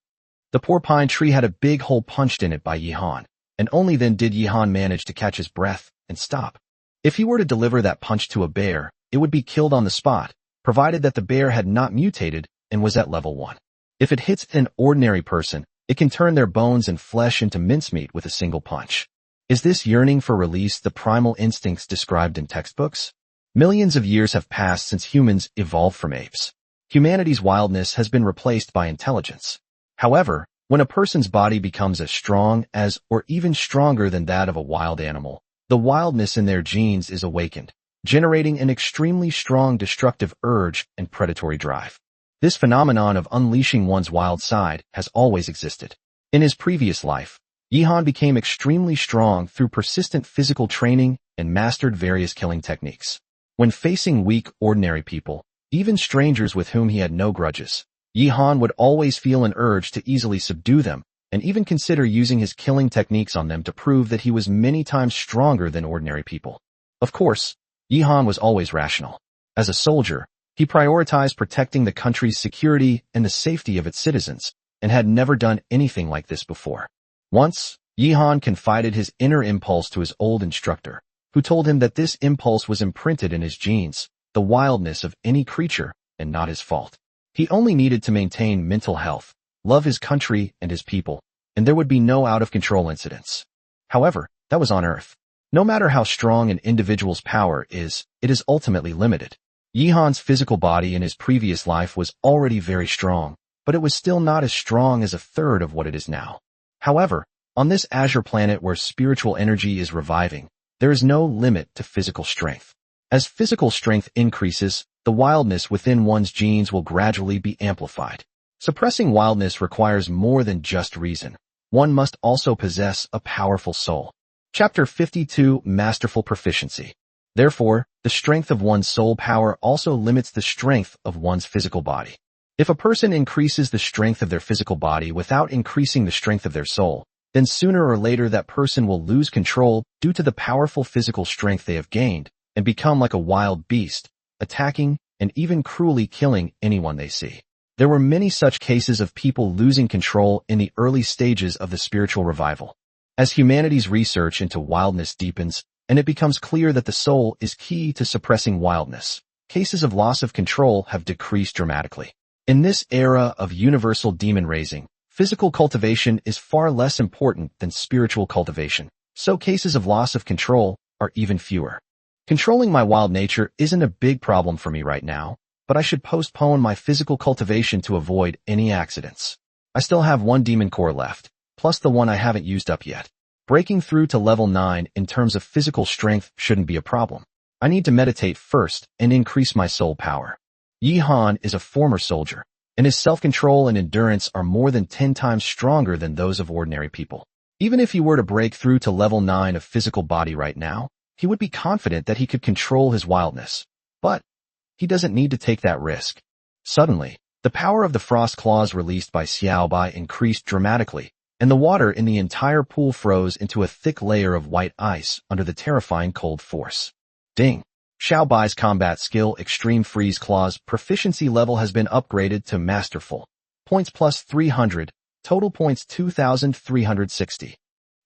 The poor pine tree had a big hole punched in it by Yihan, and only then did Yihan manage to catch his breath and stop. If he were to deliver that punch to a bear, it would be killed on the spot, provided that the bear had not mutated and was at level 1. If it hits an ordinary person, it can turn their bones and flesh into mincemeat with a single punch. Is this yearning for release the primal instincts described in textbooks? Millions of years have passed since humans evolved from apes. Humanity's wildness has been replaced by intelligence. However, when a person's body becomes as strong as or even stronger than that of a wild animal, the wildness in their genes is awakened, generating an extremely strong destructive urge and predatory drive. This phenomenon of unleashing one's wild side has always existed. In his previous life, Yihan became extremely strong through persistent physical training and mastered various killing techniques. When facing weak, ordinary people, even strangers with whom he had no grudges, Yihan would always feel an urge to easily subdue them, and even consider using his killing techniques on them to prove that he was many times stronger than ordinary people. Of course, Yihan was always rational. As a soldier, he prioritized protecting the country's security and the safety of its citizens, and had never done anything like this before. Once, Yihan confided his inner impulse to his old instructor, who told him that this impulse was imprinted in his genes, the wildness of any creature, and not his fault. He only needed to maintain mental health, love his country and his people, and there would be no out-of-control incidents. However, that was on Earth. No matter how strong an individual's power is, it is ultimately limited. Yihan's physical body in his previous life was already very strong, but it was still not as strong as a third of what it is now. However, on this azure planet where spiritual energy is reviving, there is no limit to physical strength. As physical strength increases, the wildness within one's genes will gradually be amplified. Suppressing wildness requires more than just reason. One must also possess a powerful soul. Chapter 52, Masterful Proficiency. Therefore, the strength of one's soul power also limits the strength of one's physical body. If a person increases the strength of their physical body without increasing the strength of their soul, then sooner or later that person will lose control due to the powerful physical strength they have gained and become like a wild beast, attacking and even cruelly killing anyone they see. There were many such cases of people losing control in the early stages of the spiritual revival. As humanity's research into wildness deepens, and it becomes clear that the soul is key to suppressing wildness, cases of loss of control have decreased dramatically. In this era of universal demon raising, physical cultivation is far less important than spiritual cultivation, so cases of loss of control are even fewer. Controlling my wild nature isn't a big problem for me right now, but I should postpone my physical cultivation to avoid any accidents. I still have 1 demon core left, plus the one I haven't used up yet. Breaking through to level 9 in terms of physical strength shouldn't be a problem. I need to meditate first and increase my soul power. Yihan is a former soldier, and his self-control and endurance are more than 10 times stronger than those of ordinary people. Even if he were to break through to level 9 of physical body right now, he would be confident that he could control his wildness. But he doesn't need to take that risk. Suddenly, the power of the frost claws released by Xiaobai increased dramatically, and the water in the entire pool froze into a thick layer of white ice under the terrifying cold force. Ding! Xiaobai's combat skill Extreme Freeze Claws proficiency level has been upgraded to Masterful. Points plus 300, total points 2,360.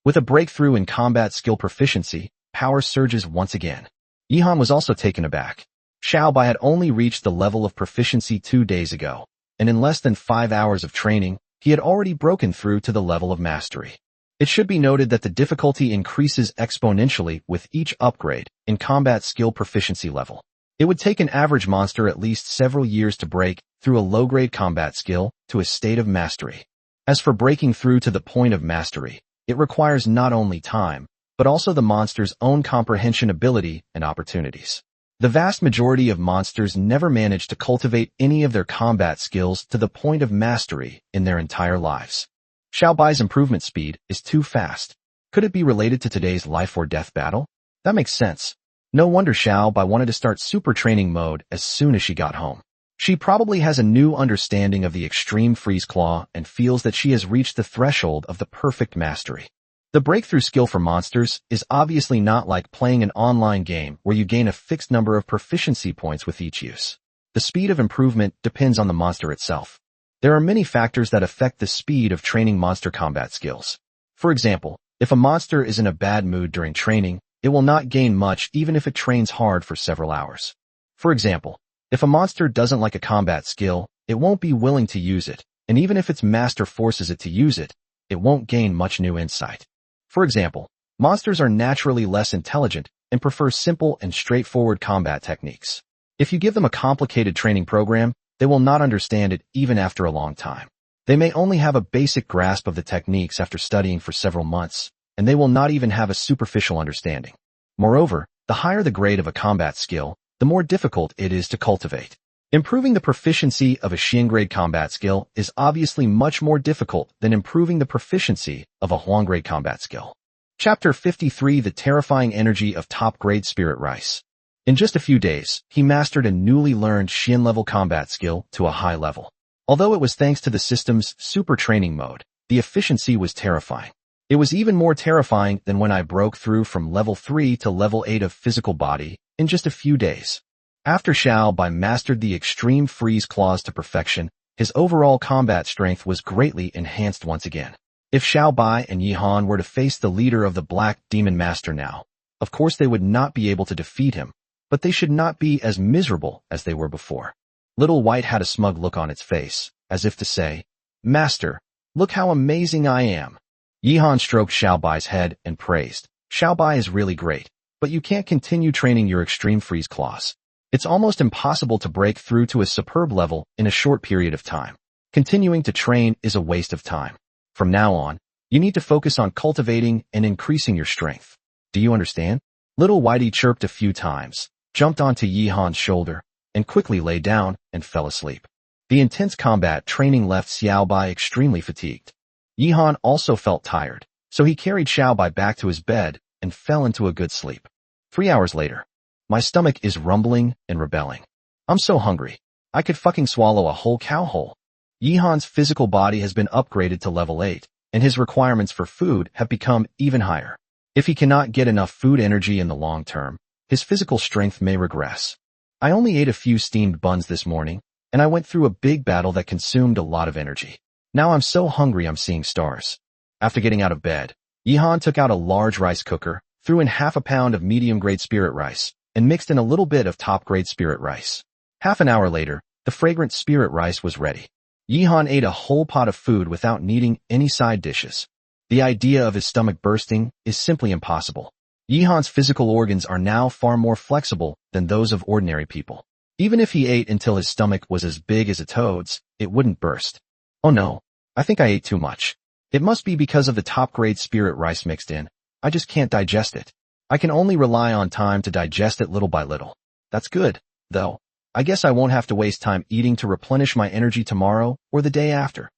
With a breakthrough in combat skill proficiency, power surges once again. Yihan was also taken aback. Xiao Bai had only reached the level of proficiency 2 days ago, and in less than 5 hours of training, he had already broken through to the level of mastery. It should be noted that the difficulty increases exponentially with each upgrade in combat skill proficiency level. It would take an average monster at least several years to break through a low-grade combat skill to a state of mastery. As for breaking through to the point of mastery, it requires not only time, but also the monster's own comprehension ability and opportunities. The vast majority of monsters never manage to cultivate any of their combat skills to the point of mastery in their entire lives. Xiao Bai's improvement speed is too fast. Could it be related to today's life or death battle? That makes sense. No wonder Xiao Bai wanted to start super training mode as soon as she got home. She probably has a new understanding of the extreme freeze claw and feels that she has reached the threshold of the perfect mastery. The breakthrough skill for monsters is obviously not like playing an online game where you gain a fixed number of proficiency points with each use. The speed of improvement depends on the monster itself. There are many factors that affect the speed of training monster combat skills. For example, if a monster is in a bad mood during training, it will not gain much even if it trains hard for several hours. For example, if a monster doesn't like a combat skill, it won't be willing to use it, and even if its master forces it to use it, it won't gain much new insight. For example, monsters are naturally less intelligent and prefer simple and straightforward combat techniques. If you give them a complicated training program, they will not understand it even after a long time. They may only have a basic grasp of the techniques after studying for several months, and they will not even have a superficial understanding. Moreover, the higher the grade of a combat skill, the more difficult it is to cultivate. Improving the proficiency of a Xian-grade combat skill is obviously much more difficult than improving the proficiency of a Huang-grade combat skill. Chapter 53: The Terrifying Energy of Top-Grade Spirit Rice. In just a few days, he mastered a newly learned Xian-level combat skill to a high level. Although it was thanks to the system's super training mode, the efficiency was terrifying. It was even more terrifying than when I broke through from level 3 to level 8 of physical body in just a few days. After Xiao Bai mastered the extreme freeze claws to perfection, his overall combat strength was greatly enhanced once again. If Xiao Bai and Yihan were to face the leader of the Black Demon Master now, of course they would not be able to defeat him, but they should not be as miserable as they were before. Little White had a smug look on its face, as if to say, "Master, look how amazing I am." Yihan stroked Xiao Bai's head and praised, "Xiao Bai is really great, but you can't continue training your extreme freeze claws. It's almost impossible to break through to a superb level in a short period of time. Continuing to train is a waste of time. From now on, you need to focus on cultivating and increasing your strength. Do you understand?" Little Whitey chirped a few times, jumped onto Yihan's shoulder, and quickly lay down and fell asleep. The intense combat training left Xiao Bai extremely fatigued. Yihan also felt tired, so he carried Xiao Bai back to his bed and fell into a good sleep. 3 hours later, my stomach is rumbling and rebelling. I'm so hungry. I could fucking swallow a whole cow whole. Yihan's physical body has been upgraded to level 8, and his requirements for food have become even higher. If he cannot get enough food energy in the long term, his physical strength may regress. I only ate a few steamed buns this morning, and I went through a big battle that consumed a lot of energy. Now I'm so hungry I'm seeing stars. After getting out of bed, Yihan took out a large rice cooker, threw in half a pound of medium-grade spirit rice, and mixed in a little bit of top-grade spirit rice. Half an hour later, the fragrant spirit rice was ready. Yihan ate a whole pot of food without needing any side dishes. The idea of his stomach bursting is simply impossible. Yihan's physical organs are now far more flexible than those of ordinary people. Even if he ate until his stomach was as big as a toad's, it wouldn't burst. Oh no, I think I ate too much. It must be because of the top-grade spirit rice mixed in. I just can't digest it. I can only rely on time to digest it little by little. That's good, though. I guess I won't have to waste time eating to replenish my energy tomorrow or the day after.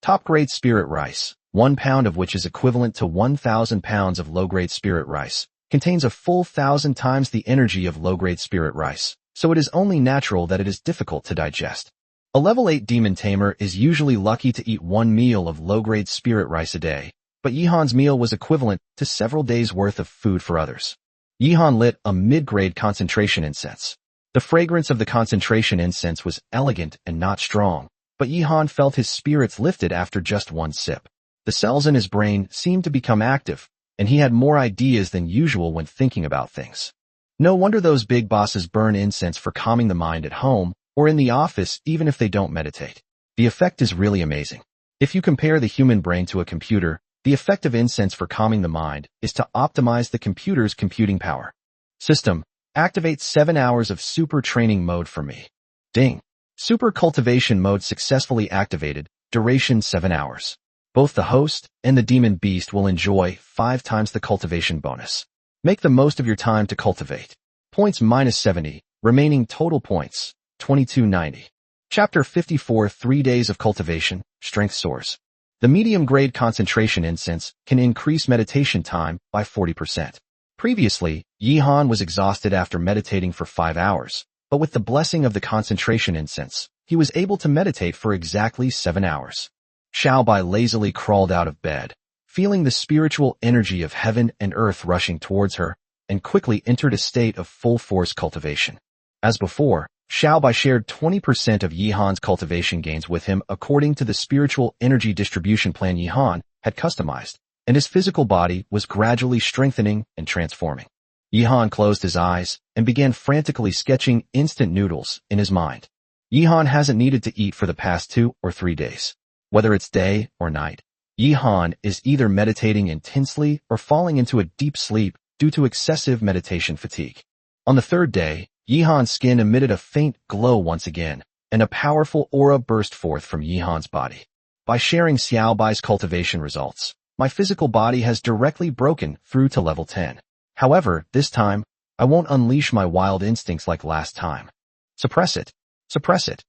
Top-grade spirit rice, 1 pound of which is equivalent to 1,000 pounds of low-grade spirit rice, contains a full 1,000 times the energy of low-grade spirit rice, so it is only natural that it is difficult to digest. A level 8 demon tamer is usually lucky to eat 1 meal of low-grade spirit rice a day, but Yihan's meal was equivalent to several days' worth of food for others. Yihan lit a mid-grade concentration incense. The fragrance of the concentration incense was elegant and not strong, but Yihan felt his spirits lifted after just 1 sip. The cells in his brain seemed to become active, and he had more ideas than usual when thinking about things. No wonder those big bosses burn incense for calming the mind at home or in the office even if they don't meditate. The effect is really amazing. If you compare the human brain to a computer, the effect of incense for calming the mind is to optimize the computer's computing power. System, activate 7 hours of super training mode for me. Ding. Super cultivation mode successfully activated, duration 7 hours. Both the host and the demon beast will enjoy 5 times the cultivation bonus. Make the most of your time to cultivate. Points -70, remaining total points, 2290. Chapter 54 3 Days of Cultivation, Strength Soars. The medium-grade concentration incense can increase meditation time by 40%. Previously, Yihan was exhausted after meditating for 5 hours, but with the blessing of the concentration incense, he was able to meditate for exactly 7 hours. Xiaobai lazily crawled out of bed, feeling the spiritual energy of heaven and earth rushing towards her, and quickly entered a state of full-force cultivation. As before, Xiaobai shared 20% of Yihan's cultivation gains with him according to the spiritual energy distribution plan Yihan had customized, and his physical body was gradually strengthening and transforming. Yihan closed his eyes and began frantically sketching instant noodles in his mind. Yihan hasn't needed to eat for the past 2 or 3 days. Whether it's day or night, Yihan is either meditating intensely or falling into a deep sleep due to excessive meditation fatigue. On the 3rd day, Yihan's skin emitted a faint glow once again, and a powerful aura burst forth from Yihan's body. By sharing Xiaobai's cultivation results, my physical body has directly broken through to level 10. However, this time, I won't unleash my wild instincts like last time. Suppress it. Suppress it.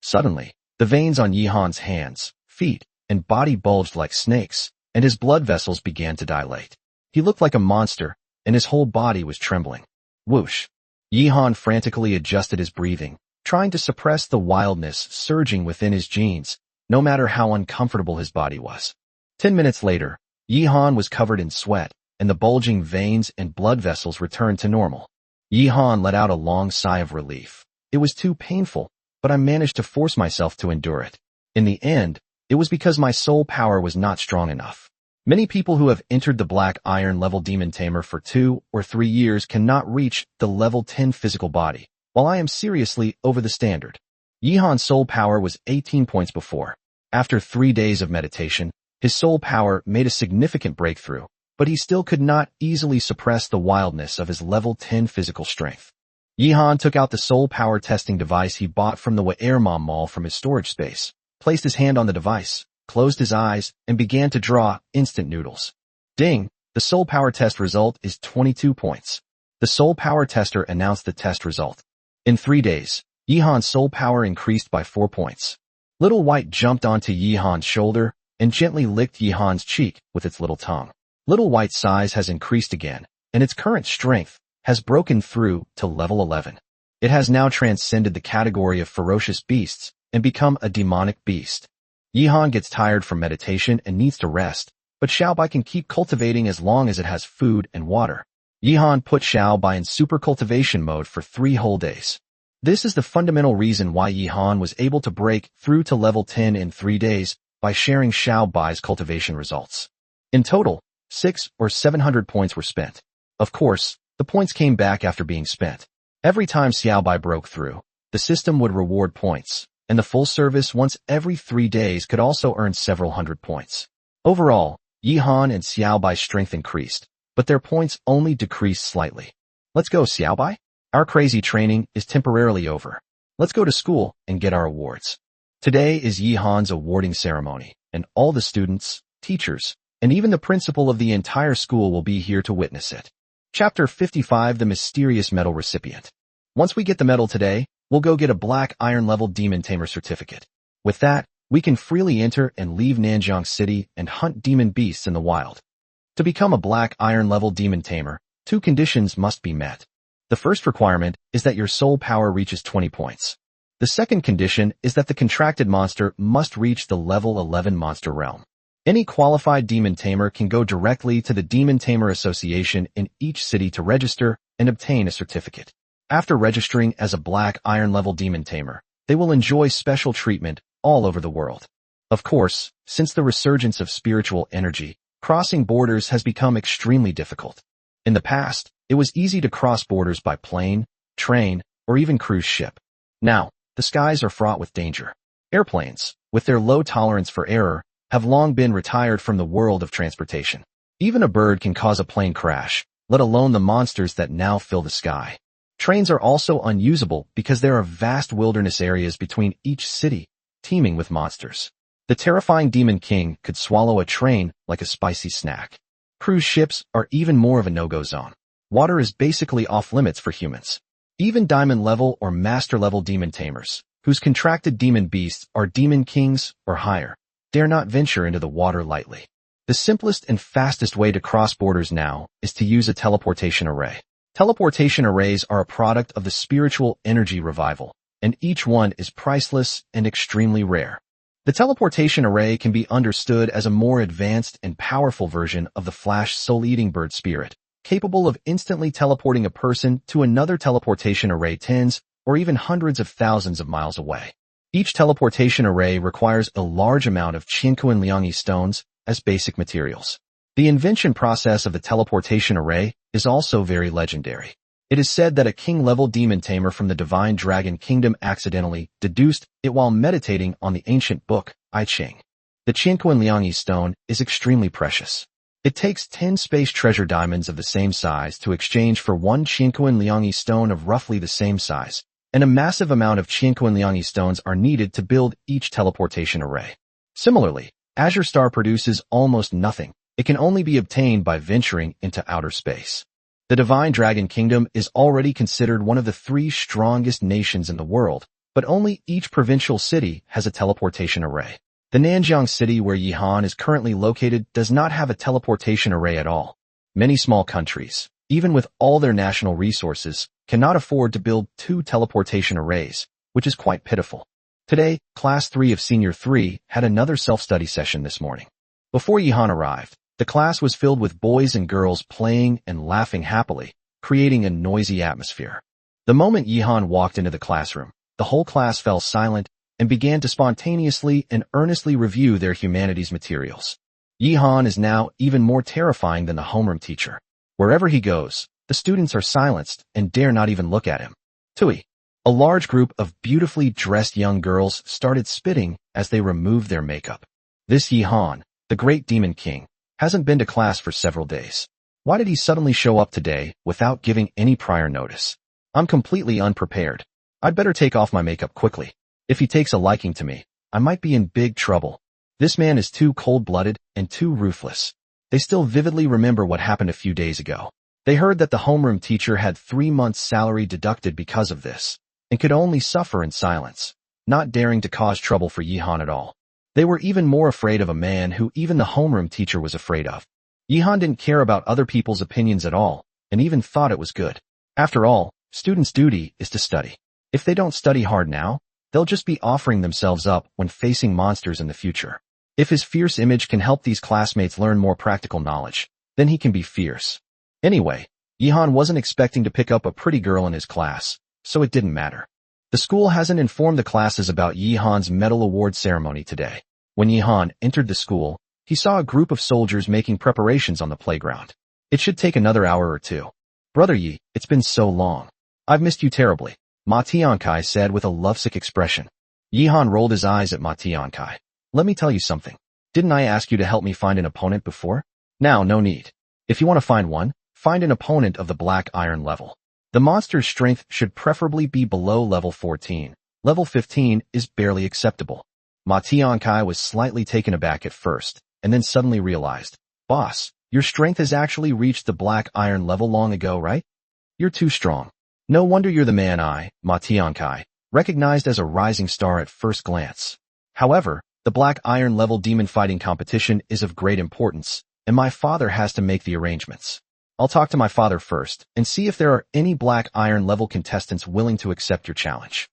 Suddenly, the veins on Yihan's hands, feet, and body bulged like snakes, and his blood vessels began to dilate. He looked like a monster, and his whole body was trembling. Whoosh. Yihan frantically adjusted his breathing, trying to suppress the wildness surging within his genes, no matter how uncomfortable his body was. 10 minutes later, Yihan was covered in sweat, and the bulging veins and blood vessels returned to normal. Yihan let out a long sigh of relief. It was too painful, but I managed to force myself to endure it. In the end, it was because my soul power was not strong enough. Many people who have entered the Black Iron level Demon Tamer for 2 or 3 years cannot reach the level 10 physical body, while I am seriously over the standard. Yihan's soul power was 18 points before. After 3 days of meditation, his soul power made a significant breakthrough, but he still could not easily suppress the wildness of his level 10 physical strength. Yihan took out the soul power testing device he bought from the Waermom Mall from his storage space, placed his hand on the device, closed his eyes, and began to draw instant noodles. Ding! The soul power test result is 22 points. The soul power tester announced the test result. In 3 days, Yihan's soul power increased by 4 points. Little White jumped onto Yihan's shoulder and gently licked Yihan's cheek with its little tongue. Little White's size has increased again, and its current strength has broken through to level 11. It has now transcended the category of ferocious beasts and become a demonic beast. Yihan gets tired from meditation and needs to rest, but Xiaobai can keep cultivating as long as it has food and water. Yihan put Xiaobai in super cultivation mode for 3 whole days. This is the fundamental reason why Yihan was able to break through to level 10 in 3 days by sharing Xiaobai's cultivation results. In total, 600 or 700 points were spent. Of course, the points came back after being spent. Every time Xiaobai broke through, the system would reward points, and the full service once every 3 days could also earn several hundred points. Overall, Yihan and Xiaobai's strength increased, but their points only decreased slightly. Let's go, Xiaobai. Our crazy training is temporarily over. Let's go to school and get our awards. Today is Yihan's awarding ceremony, and all the students, teachers, and even the principal of the entire school will be here to witness it. Chapter 55 The Mysterious Medal Recipient. Once we get the medal today, we'll go get a Black Iron level Demon Tamer certificate. With that, we can freely enter and leave Nanjiang City and hunt demon beasts in the wild. To become a Black Iron level Demon Tamer, 2 conditions must be met. The first requirement is that your soul power reaches 20 points. The second condition is that the contracted monster must reach the level 11 monster realm. Any qualified Demon Tamer can go directly to the Demon Tamer Association in each city to register and obtain a certificate. After registering as a Black Iron level Demon Tamer, they will enjoy special treatment all over the world. Of course, since the resurgence of spiritual energy, crossing borders has become extremely difficult. In the past, it was easy to cross borders by plane, train, or even cruise ship. Now, the skies are fraught with danger. Airplanes, with their low tolerance for error, have long been retired from the world of transportation. Even a bird can cause a plane crash, let alone the monsters that now fill the sky. Trains are also unusable because there are vast wilderness areas between each city, teeming with monsters. The terrifying Demon King could swallow a train like a spicy snack. Cruise ships are even more of a no-go zone. Water is basically off-limits for humans. Even Diamond-level or Master-level demon tamers, whose contracted demon beasts are Demon Kings or higher, dare not venture into the water lightly. The simplest and fastest way to cross borders now is to use a teleportation array. Teleportation arrays are a product of the spiritual energy revival, and each one is priceless and extremely rare. The teleportation array can be understood as a more advanced and powerful version of the Flash soul-eating bird spirit, capable of instantly teleporting a person to another teleportation array tens or even hundreds of thousands of miles away. Each teleportation array requires a large amount of Qianquan Liangyi stones as basic materials. The invention process of the teleportation array is also very legendary. It is said that a king-level demon tamer from the Divine Dragon Kingdom accidentally deduced it while meditating on the ancient book, I Ching. The Qianquan Liangyi stone is extremely precious. It takes 10 space treasure diamonds of the same size to exchange for one Qianquan Liangyi stone of roughly the same size, and a massive amount of Qianquan Liangyi stones are needed to build each teleportation array. Similarly, Azure Star produces almost nothing. It can only be obtained by venturing into outer space. The Divine Dragon Kingdom is already considered one of the 3 strongest nations in the world, but only each provincial city has a teleportation array. The Nanjiang city where Yihan is currently located does not have a teleportation array at all. Many small countries, even with all their national resources, cannot afford to build 2 teleportation arrays, which is quite pitiful. Today, Class 3 of Senior 3 had another self-study session this morning. Before Yihan arrived, the class was filled with boys and girls playing and laughing happily, creating a noisy atmosphere. The moment Yihan walked into the classroom, the whole class fell silent and began to spontaneously and earnestly review their humanities materials. Yihan is now even more terrifying than the homeroom teacher. Wherever he goes, the students are silenced and dare not even look at him. Tui. A large group of beautifully dressed young girls started spitting as they removed their makeup. This Yihan, the great demon king, hasn't been to class for several days. Why did he suddenly show up today without giving any prior notice? I'm completely unprepared. I'd better take off my makeup quickly. If he takes a liking to me, I might be in big trouble. This man is too cold-blooded and too ruthless. They still vividly remember what happened a few days ago. They heard that the homeroom teacher had 3 months' salary deducted because of this, and could only suffer in silence, not daring to cause trouble for Yihan at all. They were even more afraid of a man who even the homeroom teacher was afraid of. Yihan didn't care about other people's opinions at all, and even thought it was good. After all, students' duty is to study. If they don't study hard now, they'll just be offering themselves up when facing monsters in the future. If his fierce image can help these classmates learn more practical knowledge, then he can be fierce. Anyway, Yihan wasn't expecting to pick up a pretty girl in his class, so it didn't matter. The school hasn't informed the classes about Yihan's medal award ceremony today. When Yihan entered the school, he saw a group of soldiers making preparations on the playground. It should take another hour or 2. Brother Yi, it's been so long. I've missed you terribly, Ma Tiankai said with a lovesick expression. Yihan rolled his eyes at Ma Tiankai. Let me tell you something. Didn't I ask you to help me find an opponent before? Now, no need. If you want to find one, find an opponent of the black iron level. The monster's strength should preferably be below level 14. Level 15 is barely acceptable. Ma Tiankai was slightly taken aback at first, and then suddenly realized, Boss, your strength has actually reached the black iron level long ago, right? You're too strong. No wonder you're the man Ma Tiankai, recognized as a rising star at first glance. However, the black iron level demon fighting competition is of great importance, and my father has to make the arrangements. I'll talk to my father first and see if there are any black iron level contestants willing to accept your challenge.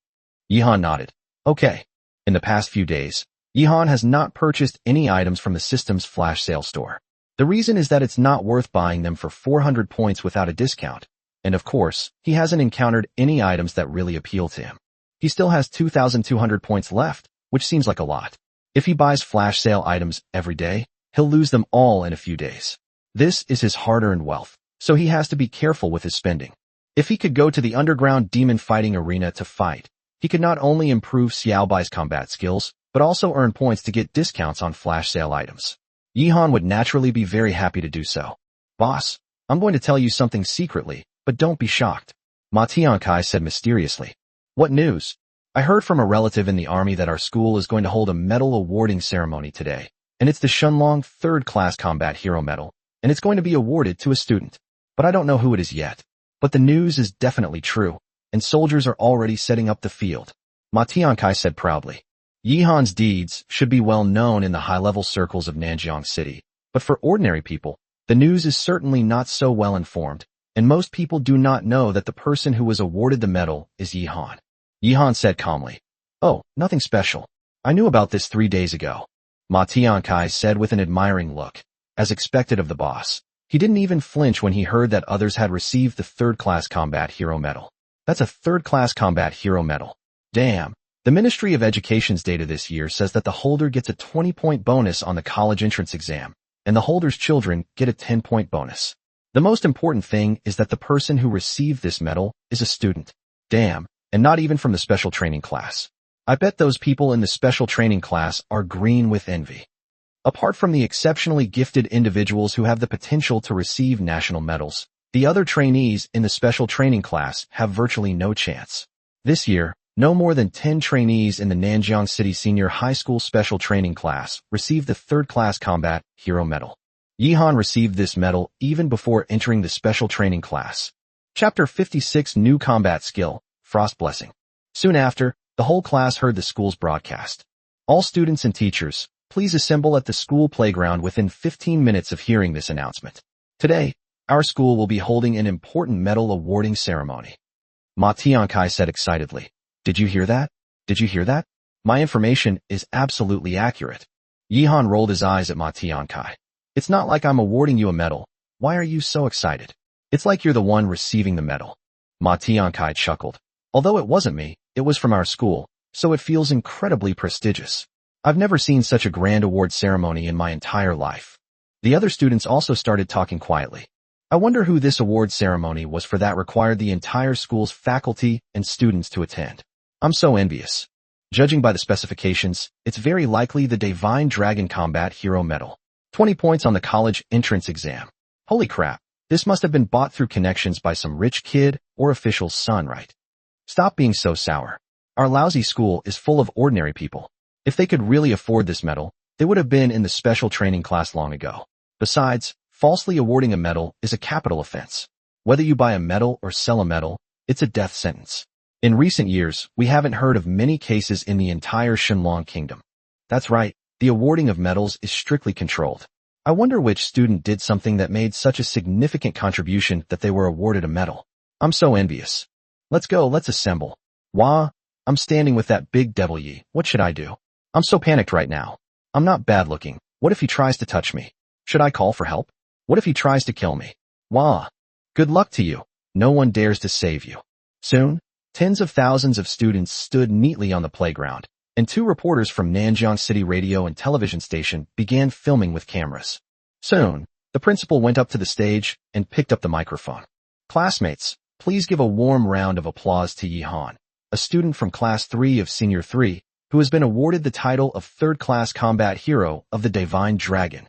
Yihan nodded. Okay. In the past few days, Yihan has not purchased any items from the system's flash sale store. The reason is that it's not worth buying them for 400 points without a discount. And of course, he hasn't encountered any items that really appeal to him. He still has 2,200 points left, which seems like a lot. If he buys flash sale items every day, he'll lose them all in a few days. This is his hard-earned wealth, so he has to be careful with his spending. If he could go to the underground demon fighting arena to fight, he could not only improve Xiaobai's combat skills, but also earn points to get discounts on flash sale items. Yihan would naturally be very happy to do so. Boss, I'm going to tell you something secretly, but don't be shocked, Ma Tiankai said mysteriously. What news? I heard from a relative in the army that our school is going to hold a medal awarding ceremony today, and it's the Shunlong 3rd Class Combat Hero Medal, and it's going to be awarded to a student. But I don't know who it is yet. But the news is definitely true, and soldiers are already setting up the field, Ma Tiankai said proudly. Yihan's deeds should be well known in the high-level circles of Nanjiang City, but for ordinary people, the news is certainly not so well informed, and most people do not know that the person who was awarded the medal is Yihan. Yihan said calmly, "Oh, nothing special. I knew about this 3 days ago," Ma Tiankai said with an admiring look. As expected of the boss, he didn't even flinch when he heard that others had received the 3rd Class Combat Hero Medal. That's a 3rd Class Combat Hero Medal. Damn. The Ministry of Education's data this year says that the holder gets a 20-point bonus on the college entrance exam, and the holder's children get a 10-point bonus. The most important thing is that the person who received this medal is a student. Damn, and not even from the special training class. I bet those people in the special training class are green with envy. Apart from the exceptionally gifted individuals who have the potential to receive national medals, the other trainees in the special training class have virtually no chance. This year, no more than 10 trainees in the Nanjiang City Senior High School Special Training Class received the 3rd Class Combat Hero Medal. Yihan received this medal even before entering the Special Training Class. Chapter 56 New Combat Skill, Frost Blessing. Soon after, the whole class heard the school's broadcast. All students and teachers, please assemble at the school playground within 15 minutes of hearing this announcement. Today, our school will be holding an important medal awarding ceremony. Ma Tiankai said excitedly. Did you hear that? Did you hear that? My information is absolutely accurate. Yihan rolled his eyes at Ma Tiankai. It's not like I'm awarding you a medal. Why are you so excited? It's like you're the one receiving the medal. Ma Tiankai chuckled. Although it wasn't me, it was from our school, so it feels incredibly prestigious. I've never seen such a grand award ceremony in my entire life. The other students also started talking quietly. I wonder who this award ceremony was for that required the entire school's faculty and students to attend. I'm so envious. Judging by the specifications, it's very likely the Divine Dragon Combat Hero Medal. 20 points on the college entrance exam. Holy crap, this must have been bought through connections by some rich kid or official's son, right? Stop being so sour. Our lousy school is full of ordinary people. If they could really afford this medal, they would have been in the special training class long ago. Besides, falsely awarding a medal is a capital offense. Whether you buy a medal or sell a medal, it's a death sentence. In recent years, we haven't heard of many cases in the entire Shenlong Kingdom. That's right, the awarding of medals is strictly controlled. I wonder which student did something that made such a significant contribution that they were awarded a medal. I'm so envious. Let's go, let's assemble. Wah, I'm standing with that big devil Yi. What should I do? I'm so panicked right now. I'm not bad looking. What if he tries to touch me? Should I call for help? What if he tries to kill me? Wah. Good luck to you. No one dares to save you. Soon, tens of thousands of students stood neatly on the playground, and 2 reporters from Nanjiang City Radio and Television Station began filming with cameras. Soon, the principal went up to the stage and picked up the microphone. Classmates, please give a warm round of applause to Yihan, a student from Class 3 of Senior 3, who has been awarded the title of 3rd Class Combat Hero of the Divine Dragon.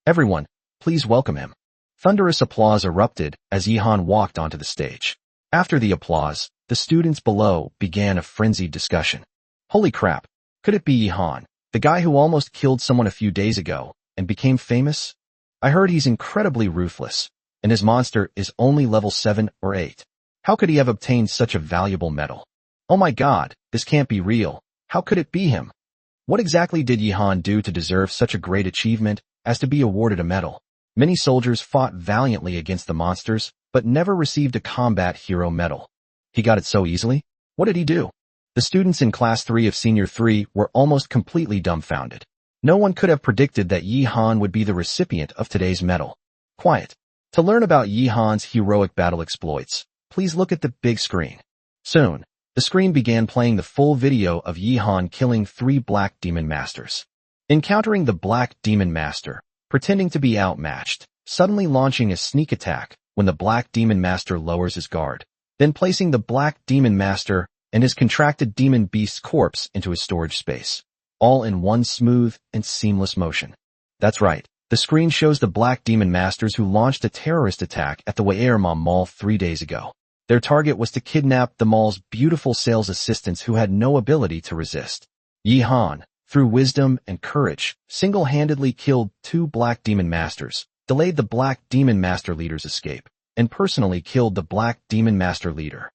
Everyone, please welcome him. Thunderous applause erupted as Yihan walked onto the stage. After the applause, the students below began a frenzied discussion. Holy crap, could it be Yihan, the guy who almost killed someone a few days ago and became famous? I heard he's incredibly ruthless, and his monster is only level 7 or 8. How could he have obtained such a valuable medal? Oh my god, this can't be real. How could it be him? What exactly did Yihan do to deserve such a great achievement as to be awarded a medal? Many soldiers fought valiantly against the monsters, but never received a combat hero medal. He got it so easily? What did he do? The students in Class 3 of Senior 3 were almost completely dumbfounded. No one could have predicted that Yihan would be the recipient of today's medal. Quiet. To learn about Yihan's heroic battle exploits, please look at the big screen. Soon, the screen began playing the full video of Yihan killing 3 Black Demon Masters. Encountering the Black Demon Master, pretending to be outmatched, suddenly launching a sneak attack when the Black Demon Master lowers his guard, then placing the Black Demon Master and his contracted demon beast's corpse into his storage space, all in one smooth and seamless motion. That's right, the screen shows the Black Demon Masters who launched a terrorist attack at the Waerma Mall 3 days ago. Their target was to kidnap the mall's beautiful sales assistants who had no ability to resist. Yi Han, through wisdom and courage, single-handedly killed 2 Black Demon Masters, delayed the Black Demon Master leader's escape, and personally killed the Black Demon Master leader.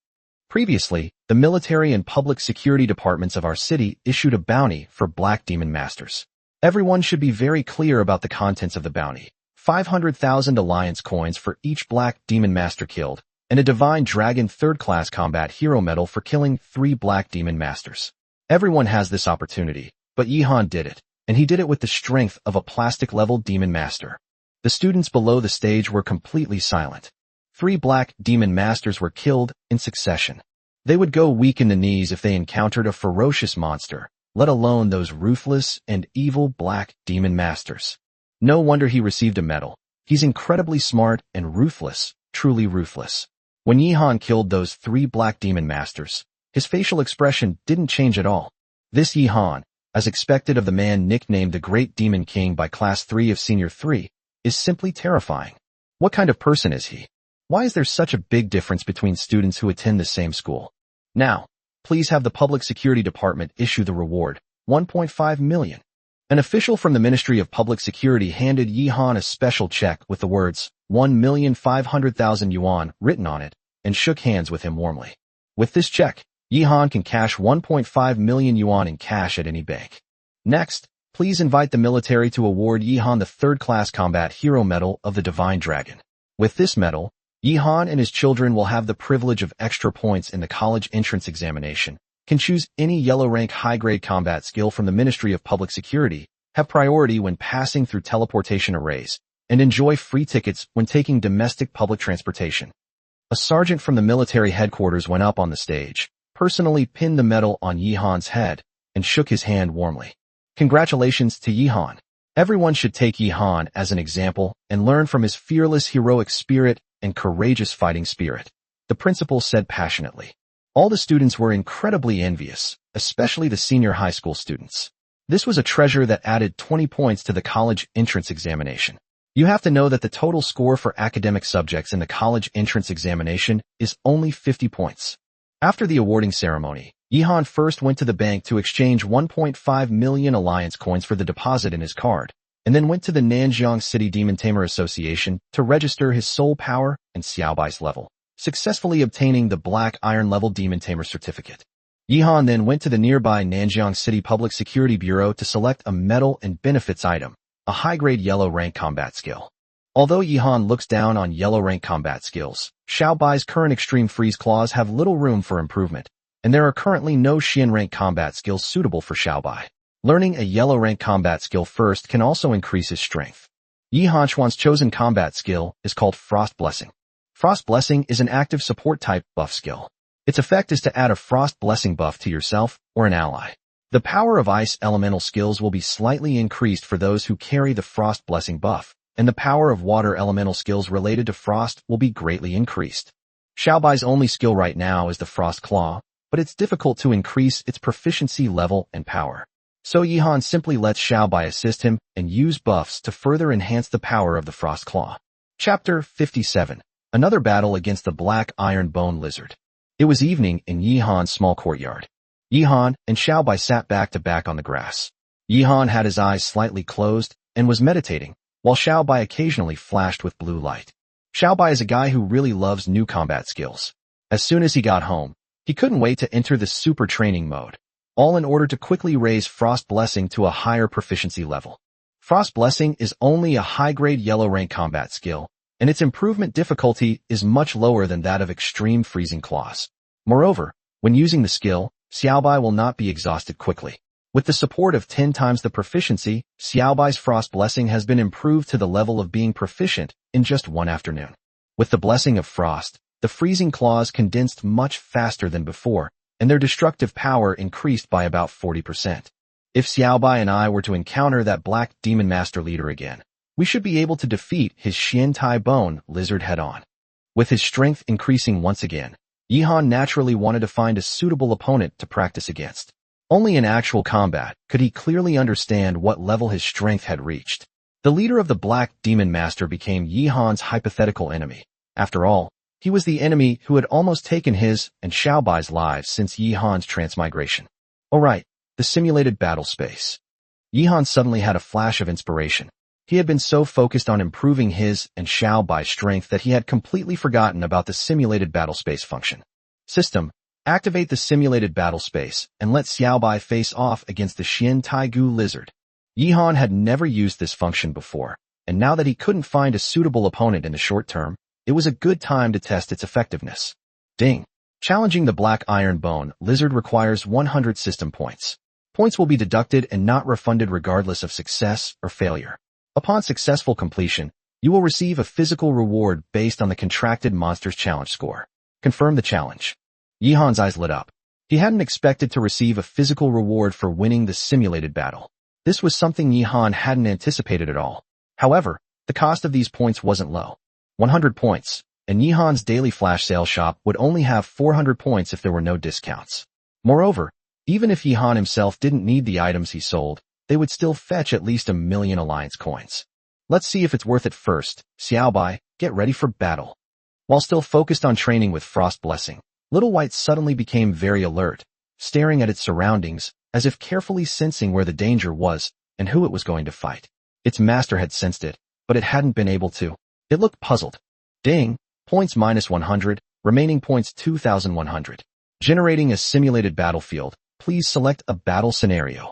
Previously, the military and public security departments of our city issued a bounty for Black Demon Masters. Everyone should be very clear about the contents of the bounty. 500,000 Alliance coins for each Black Demon Master killed, and a Divine Dragon 3rd-class combat hero medal for killing 3 Black Demon Masters. Everyone has this opportunity, but Yi Han did it, and he did it with the strength of a plastic-level Demon Master. The students below the stage were completely silent. 3 Black Demon Masters were killed in succession. They would go weak in the knees if they encountered a ferocious monster, let alone those ruthless and evil Black Demon Masters. No wonder he received a medal. He's incredibly smart and ruthless, truly ruthless. When Yi Han killed those 3 Black Demon Masters, his facial expression didn't change at all. This Yi Han, as expected of the man nicknamed the Great Demon King by Class 3 of Senior 3, is simply terrifying. What kind of person is he? Why is there such a big difference between students who attend the same school? Now, please have the Public Security Department issue the reward, 1.5 million. An official from the Ministry of Public Security handed Yi Han a special check with the words 1,500,000 yuan written on it and shook hands with him warmly. With this check, Yi Han can cash 1.5 million yuan in cash at any bank. Next, please invite the military to award Yi Han the 3rd-class combat hero medal of the Divine Dragon. With this medal, Yi Han and his children will have the privilege of extra points in the college entrance examination, can choose any yellow-rank high-grade combat skill from the Ministry of Public Security, have priority when passing through teleportation arrays, and enjoy free tickets when taking domestic public transportation. A sergeant from the military headquarters went up on the stage, personally pinned the medal on Yi Han's head, and shook his hand warmly. Congratulations to Yi Han. Everyone should take Yi Han as an example and learn from his fearless heroic spirit and courageous fighting spirit, the principal said passionately. All the students were incredibly envious, especially the senior high school students. This was a treasure that added 20 points to the college entrance examination. You have to know that the total score for academic subjects in the college entrance examination is only 50 points. After the awarding ceremony, Yi Han first went to the bank to exchange 1.5 million Alliance coins for the deposit in his card, and then went to the Nanjiang City Demon Tamer Association to register his soul power and Xiaobai's level, successfully obtaining the Black Iron Level Demon Tamer certificate. Yi Han then went to the nearby Nanjiang City Public Security Bureau to select a medal and benefits item, a high-grade yellow-rank combat skill. Although Yi Han looks down on yellow-rank combat skills, Xiaobai's current extreme freeze claws have little room for improvement, and there are currently no Xian-rank combat skills suitable for Xiaobai. Learning a yellow-rank combat skill first can also increase his strength. Yi Hanchuan's chosen combat skill is called Frost Blessing. Frost Blessing is an active support-type buff skill. Its effect is to add a Frost Blessing buff to yourself or an ally. The power of Ice Elemental skills will be slightly increased for those who carry the Frost Blessing buff, and the power of Water Elemental skills related to Frost will be greatly increased. Xiaobai's only skill right now is the Frost Claw, but it's difficult to increase its proficiency level and power. So Yi Han simply lets Xiaobai assist him and use buffs to further enhance the power of the Frost Claw. Chapter 57. Another battle against the Black Iron Bone Lizard. It was evening in Yi Han's small courtyard. Yi Han and Xiaobai sat back to back on the grass. Yi Han had his eyes slightly closed and was meditating, while Xiaobai occasionally flashed with blue light. Xiaobai is a guy who really loves new combat skills. As soon as he got home, he couldn't wait to enter the super training mode, all in order to quickly raise Frost Blessing to a higher proficiency level. Frost Blessing is only a high-grade yellow-rank combat skill, and its improvement difficulty is much lower than that of Extreme Freezing Claws. Moreover, when using the skill, Xiaobai will not be exhausted quickly. With the support of 10 times the proficiency, Xiaobai's Frost Blessing has been improved to the level of being proficient in just one afternoon. With the Blessing of Frost, the Freezing Claws condensed much faster than before, and their destructive power increased by about 40%. If Xiaobai and I were to encounter that Black Demon Master leader again, We should be able to defeat his Xiantai bone lizard head-on. With his strength increasing once again, Yihan naturally wanted to find a suitable opponent to practice against. Only in actual combat could he clearly understand what level his strength had reached. The leader of the Black Demon Master became Yihan's hypothetical enemy. After all, he was the enemy who had almost taken his and Xiaobai's lives since Yihan's transmigration. Alright, the simulated battle space. Yihan suddenly had a flash of inspiration. He had been so focused on improving his and Xiaobai's strength that he had completely forgotten about the simulated battle space function. System, activate the simulated battle space and let Xiaobai face off against the Xian Taigu lizard. Yihan had never used this function before, and now that he couldn't find a suitable opponent in the short term, it was a good time to test its effectiveness. Ding! Challenging the Black Iron Bone lizard requires 100 system points. Points will be deducted and not refunded regardless of success or failure. Upon successful completion, you will receive a physical reward based on the contracted monster's challenge score. Confirm the challenge. Yihan's eyes lit up. He hadn't expected to receive a physical reward for winning the simulated battle. This was something Yihan hadn't anticipated at all. However, the cost of these points wasn't low. 100 points, and Yihan's daily flash sale shop would only have 400 points if there were no discounts. Moreover, even if Yihan himself didn't need the items he sold, they would still fetch at least 1,000,000 alliance coins. Let's see if it's worth it first. Xiaobai, get ready for battle. While still focused on training with Frost Blessing, Little White suddenly became very alert, staring at its surroundings, as if carefully sensing where the danger was and who it was going to fight. Its master had sensed it, but it hadn't been able to. It looked puzzled. Ding, points minus 100, remaining points 2,100. Generating a simulated battlefield, please select a battle scenario.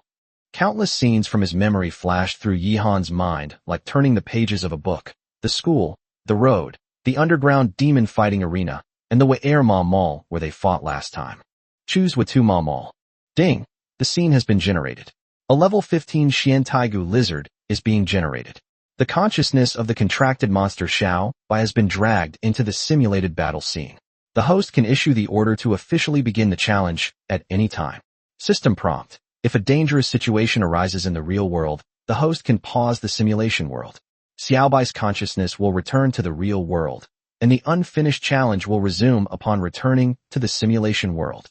Countless scenes from his memory flashed through Yihan's mind like turning the pages of a book. The school, the road, the underground demon fighting arena, and the Weirma Mall where they fought last time. Choose Watuma Mall. Ding, the scene has been generated. A level 15 Xian Taigu lizard is being generated. The consciousness of the contracted monster Xiao Bai has been dragged into the simulated battle scene. The host can issue the order to officially begin the challenge at any time. System prompt. If a dangerous situation arises in the real world, the host can pause the simulation world. Xiaobai's consciousness will return to the real world, and the unfinished challenge will resume upon returning to the simulation world.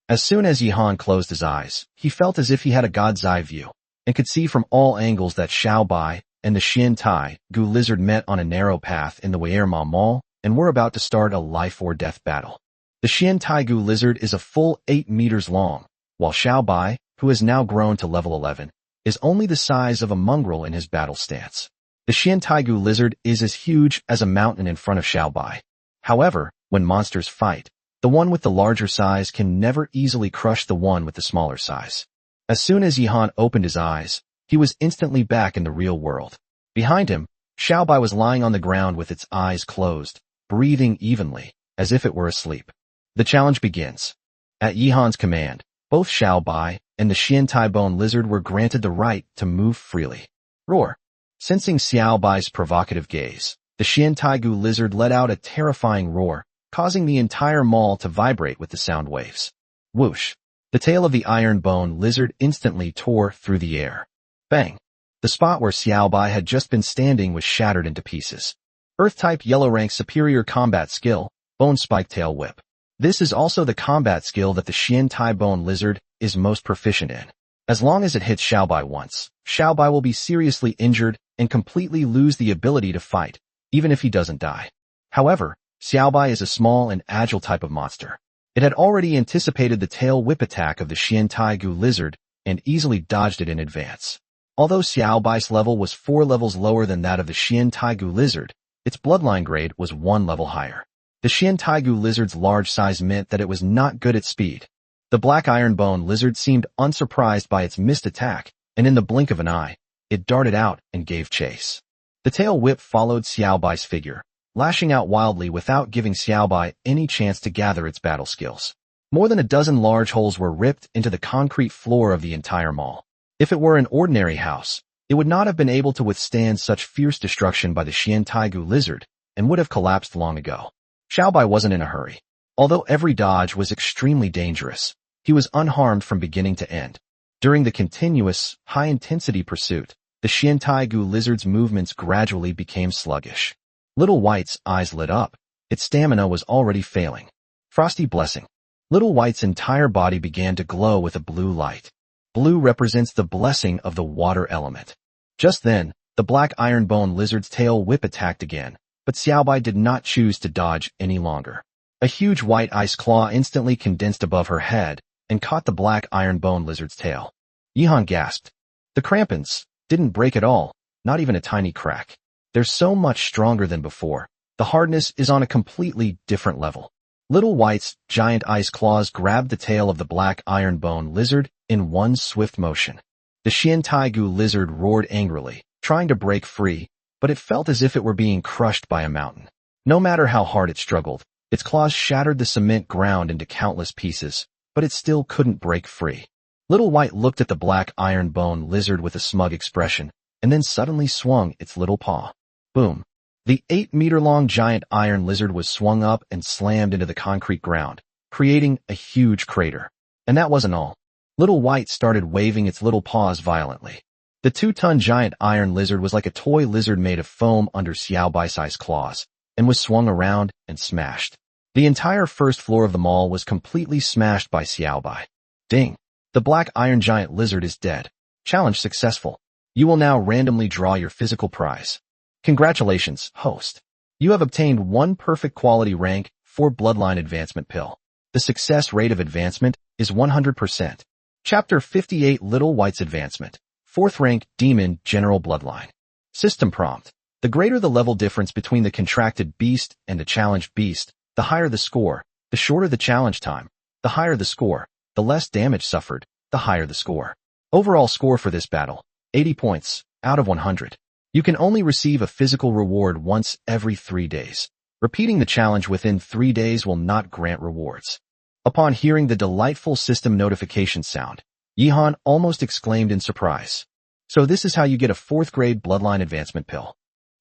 As soon as Yihan closed his eyes, he felt as if he had a god's eye view, and could see from all angles that Xiaobai and the Xian Tai Gu lizard met on a narrow path in the Weirma Mall and were about to start a life-or-death battle. The Xian Tai Gu lizard is a full 8 meters long, while Xiaobai, who has now grown to level 11, is only the size of a mongrel in his battle stance. The Xian Taigu lizard is as huge as a mountain in front of Xiaobai. However, when monsters fight, the one with the larger size can never easily crush the one with the smaller size. As soon as Yihan opened his eyes, he was instantly back in the real world. Behind him, Xiaobai was lying on the ground with its eyes closed, breathing evenly, as if it were asleep. The challenge begins. At Yihan's command, both Xiaobai and the Xian Tai Bone lizard were granted the right to move freely. Roar! Sensing Xiaobai's provocative gaze, the Xian Taigu lizard let out a terrifying roar, causing the entire mall to vibrate with the sound waves. Whoosh! The tail of the Iron Bone lizard instantly tore through the air. Bang! The spot where Xiaobai had just been standing was shattered into pieces. Earth-type yellow rank superior combat skill, Bone Spike Tail Whip. This is also the combat skill that the Xian Tai Bone lizard is most proficient in. As long as it hits Xiaobai once, Xiaobai will be seriously injured and completely lose the ability to fight, even if he doesn't die. However, Xiaobai is a small and agile type of monster. It had already anticipated the tail whip attack of the Xian Taigu lizard and easily dodged it in advance. Although Xiaobai's level was 4 levels lower than that of the Xian Taigu lizard, its bloodline grade was 1 level higher. The Xian Taigu lizard's large size meant that it was not good at speed. The Black Iron Bone lizard seemed unsurprised by its missed attack, and in the blink of an eye, it darted out and gave chase. The tail whip followed Xiaobai's figure, lashing out wildly without giving Xiaobai any chance to gather its battle skills. More than a dozen large holes were ripped into the concrete floor of the entire mall. If it were an ordinary house, it would not have been able to withstand such fierce destruction by the Xian Taigu lizard and would have collapsed long ago. Xiaobai wasn't in a hurry. Although every dodge was extremely dangerous, he was unharmed from beginning to end. During the continuous, high-intensity pursuit, the Xiantaigu lizard's movements gradually became sluggish. Little White's eyes lit up. Its stamina was already failing. Frosty blessing. Little White's entire body began to glow with a blue light. Blue represents the blessing of the water element. Just then, the black ironbone lizard's tail whip attacked again, but Xiaobai did not choose to dodge any longer. A huge white ice claw instantly condensed above her head and caught the black ironbone lizard's tail. Yihan gasped. The crampons didn't break at all, not even a tiny crack. They're so much stronger than before. The hardness is on a completely different level. Little White's giant ice claws grabbed the tail of the black ironbone lizard in one swift motion. The Xiantaigu lizard roared angrily, trying to break free, but it felt as if it were being crushed by a mountain. No matter how hard it struggled, its claws shattered the cement ground into countless pieces, but it still couldn't break free. Little White looked at the black ironbone lizard with a smug expression, and then suddenly swung its little paw. Boom. The 8-meter-long giant iron lizard was swung up and slammed into the concrete ground, creating a huge crater. And that wasn't all. Little White started waving its little paws violently. The 2-ton giant iron lizard was like a toy lizard made of foam under Xiaobai's ice claws, and was swung around and smashed. The entire first floor of the mall was completely smashed by Xiaobai. Ding! The black iron giant lizard is dead. Challenge successful. You will now randomly draw your physical prize. Congratulations, host. You have obtained 1 perfect quality rank for Bloodline Advancement Pill. The success rate of advancement is 100%. Chapter 58 Little White's Advancement. 4th rank Demon General Bloodline. System prompt. The greater the level difference between the contracted beast and the challenged beast, the higher the score, the shorter the challenge time, the higher the score, the less damage suffered, the higher the score. Overall score for this battle, 80 points, out of 100. You can only receive a physical reward once every 3 days. Repeating the challenge within 3 days will not grant rewards. Upon hearing the delightful system notification sound, Yihan almost exclaimed in surprise. So this is how you get a 4th grade Bloodline Advancement Pill.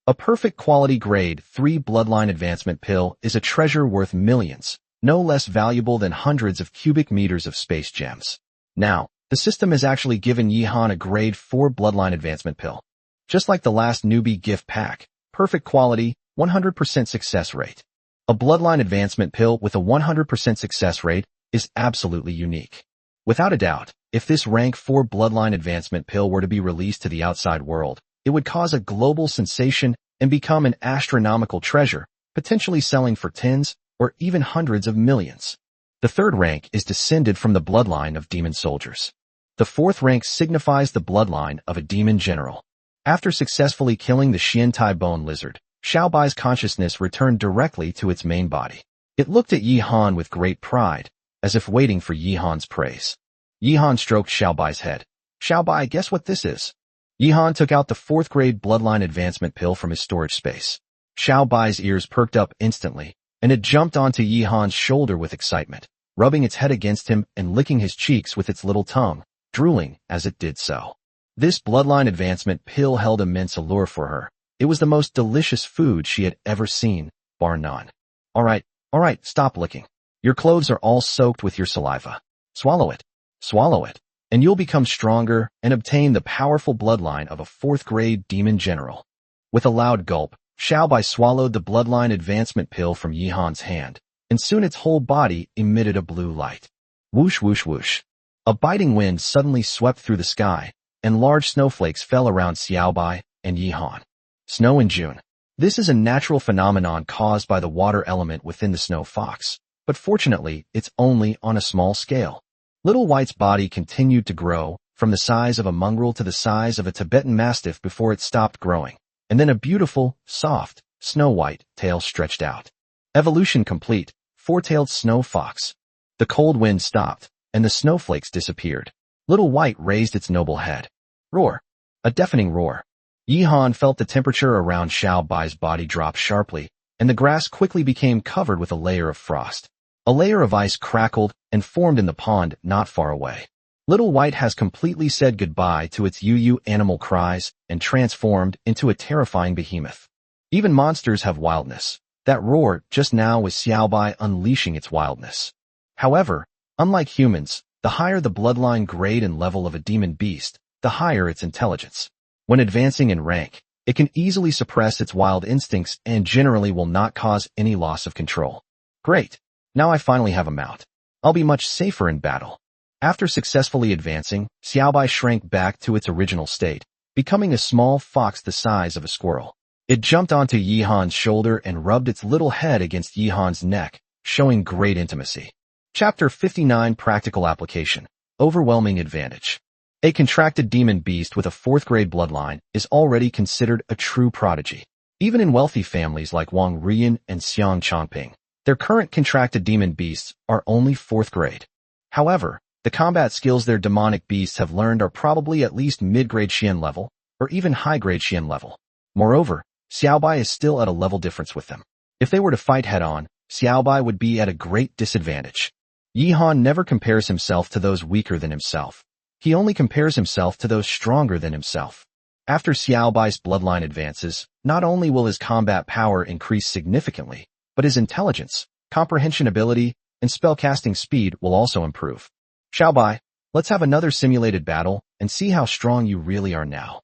A perfect quality grade 3 Bloodline Advancement Pill is a treasure worth millions, no less valuable than hundreds of cubic meters of space gems. Now, the system has actually given Yihan a grade 4 Bloodline Advancement Pill. Just like the last newbie gift pack, perfect quality, 100% success rate. A Bloodline Advancement Pill with a 100% success rate is absolutely unique. Without a doubt, if this rank 4 Bloodline Advancement Pill were to be released to the outside world, it would cause a global sensation and become an astronomical treasure, potentially selling for tens or even hundreds of millions. The 3rd rank is descended from the bloodline of demon soldiers. The 4th rank signifies the bloodline of a demon general. After successfully killing the Xiantai bone lizard, Xiaobai's consciousness returned directly to its main body. It looked at Yihan with great pride, as if waiting for Yihan's praise. Yihan stroked Xiaobai's head. Xiaobai, guess what this is? Yihan took out the 4th grade Bloodline Advancement Pill from his storage space. Xiaobai's ears perked up instantly, and it jumped onto Yihan's shoulder with excitement, rubbing its head against him and licking his cheeks with its little tongue, drooling as it did so. This Bloodline Advancement Pill held immense allure for her. It was the most delicious food she had ever seen, bar none. All right, stop licking. Your clothes are all soaked with your saliva. Swallow it, and you'll become stronger and obtain the powerful bloodline of a 4th grade demon general. With a loud gulp, Xiaobai swallowed the Bloodline Advancement Pill from Yihan's hand, and soon its whole body emitted a blue light. Whoosh whoosh whoosh. A biting wind suddenly swept through the sky, and large snowflakes fell around Xiaobai and Yihan. Snow in June. This is a natural phenomenon caused by the water element within the snow fox, but fortunately, it's only on a small scale. Little White's body continued to grow, from the size of a mongrel to the size of a Tibetan Mastiff before it stopped growing, and then a beautiful, soft, snow-white tail stretched out. Evolution complete, 4-tailed snow fox. The cold wind stopped, and the snowflakes disappeared. Little White raised its noble head. Roar. A deafening roar. Yihan felt the temperature around Xiaobai's body drop sharply, and the grass quickly became covered with a layer of frost. A layer of ice crackled and formed in the pond not far away. Little White has completely said goodbye to its yu animal cries and transformed into a terrifying behemoth. Even monsters have wildness. That roar just now was Xiaobai unleashing its wildness. However, unlike humans, the higher the bloodline grade and level of a demon beast, the higher its intelligence. When advancing in rank, it can easily suppress its wild instincts and generally will not cause any loss of control. Great! Now I finally have a mount. I'll be much safer in battle. After successfully advancing, Xiaobai shrank back to its original state, becoming a small fox the size of a squirrel. It jumped onto Yihan's shoulder and rubbed its little head against Yihan's neck, showing great intimacy. Chapter 59 Practical Application. Overwhelming Advantage. A contracted demon beast with a 4th grade bloodline is already considered a true prodigy. Even in wealthy families like Wong Ruian and Xiang Chongping, their current contracted demon beasts are only 4th grade. However, the combat skills their demonic beasts have learned are probably at least mid-grade Xian level, or even high-grade Xian level. Moreover, Xiaobai is still at a level difference with them. If they were to fight head-on, Xiaobai would be at a great disadvantage. Yihan never compares himself to those weaker than himself. He only compares himself to those stronger than himself. After Xiaobai's bloodline advances, not only will his combat power increase significantly, but his intelligence, comprehension ability, and spellcasting speed will also improve. Xiaobai, let's have another simulated battle and see how strong you really are now.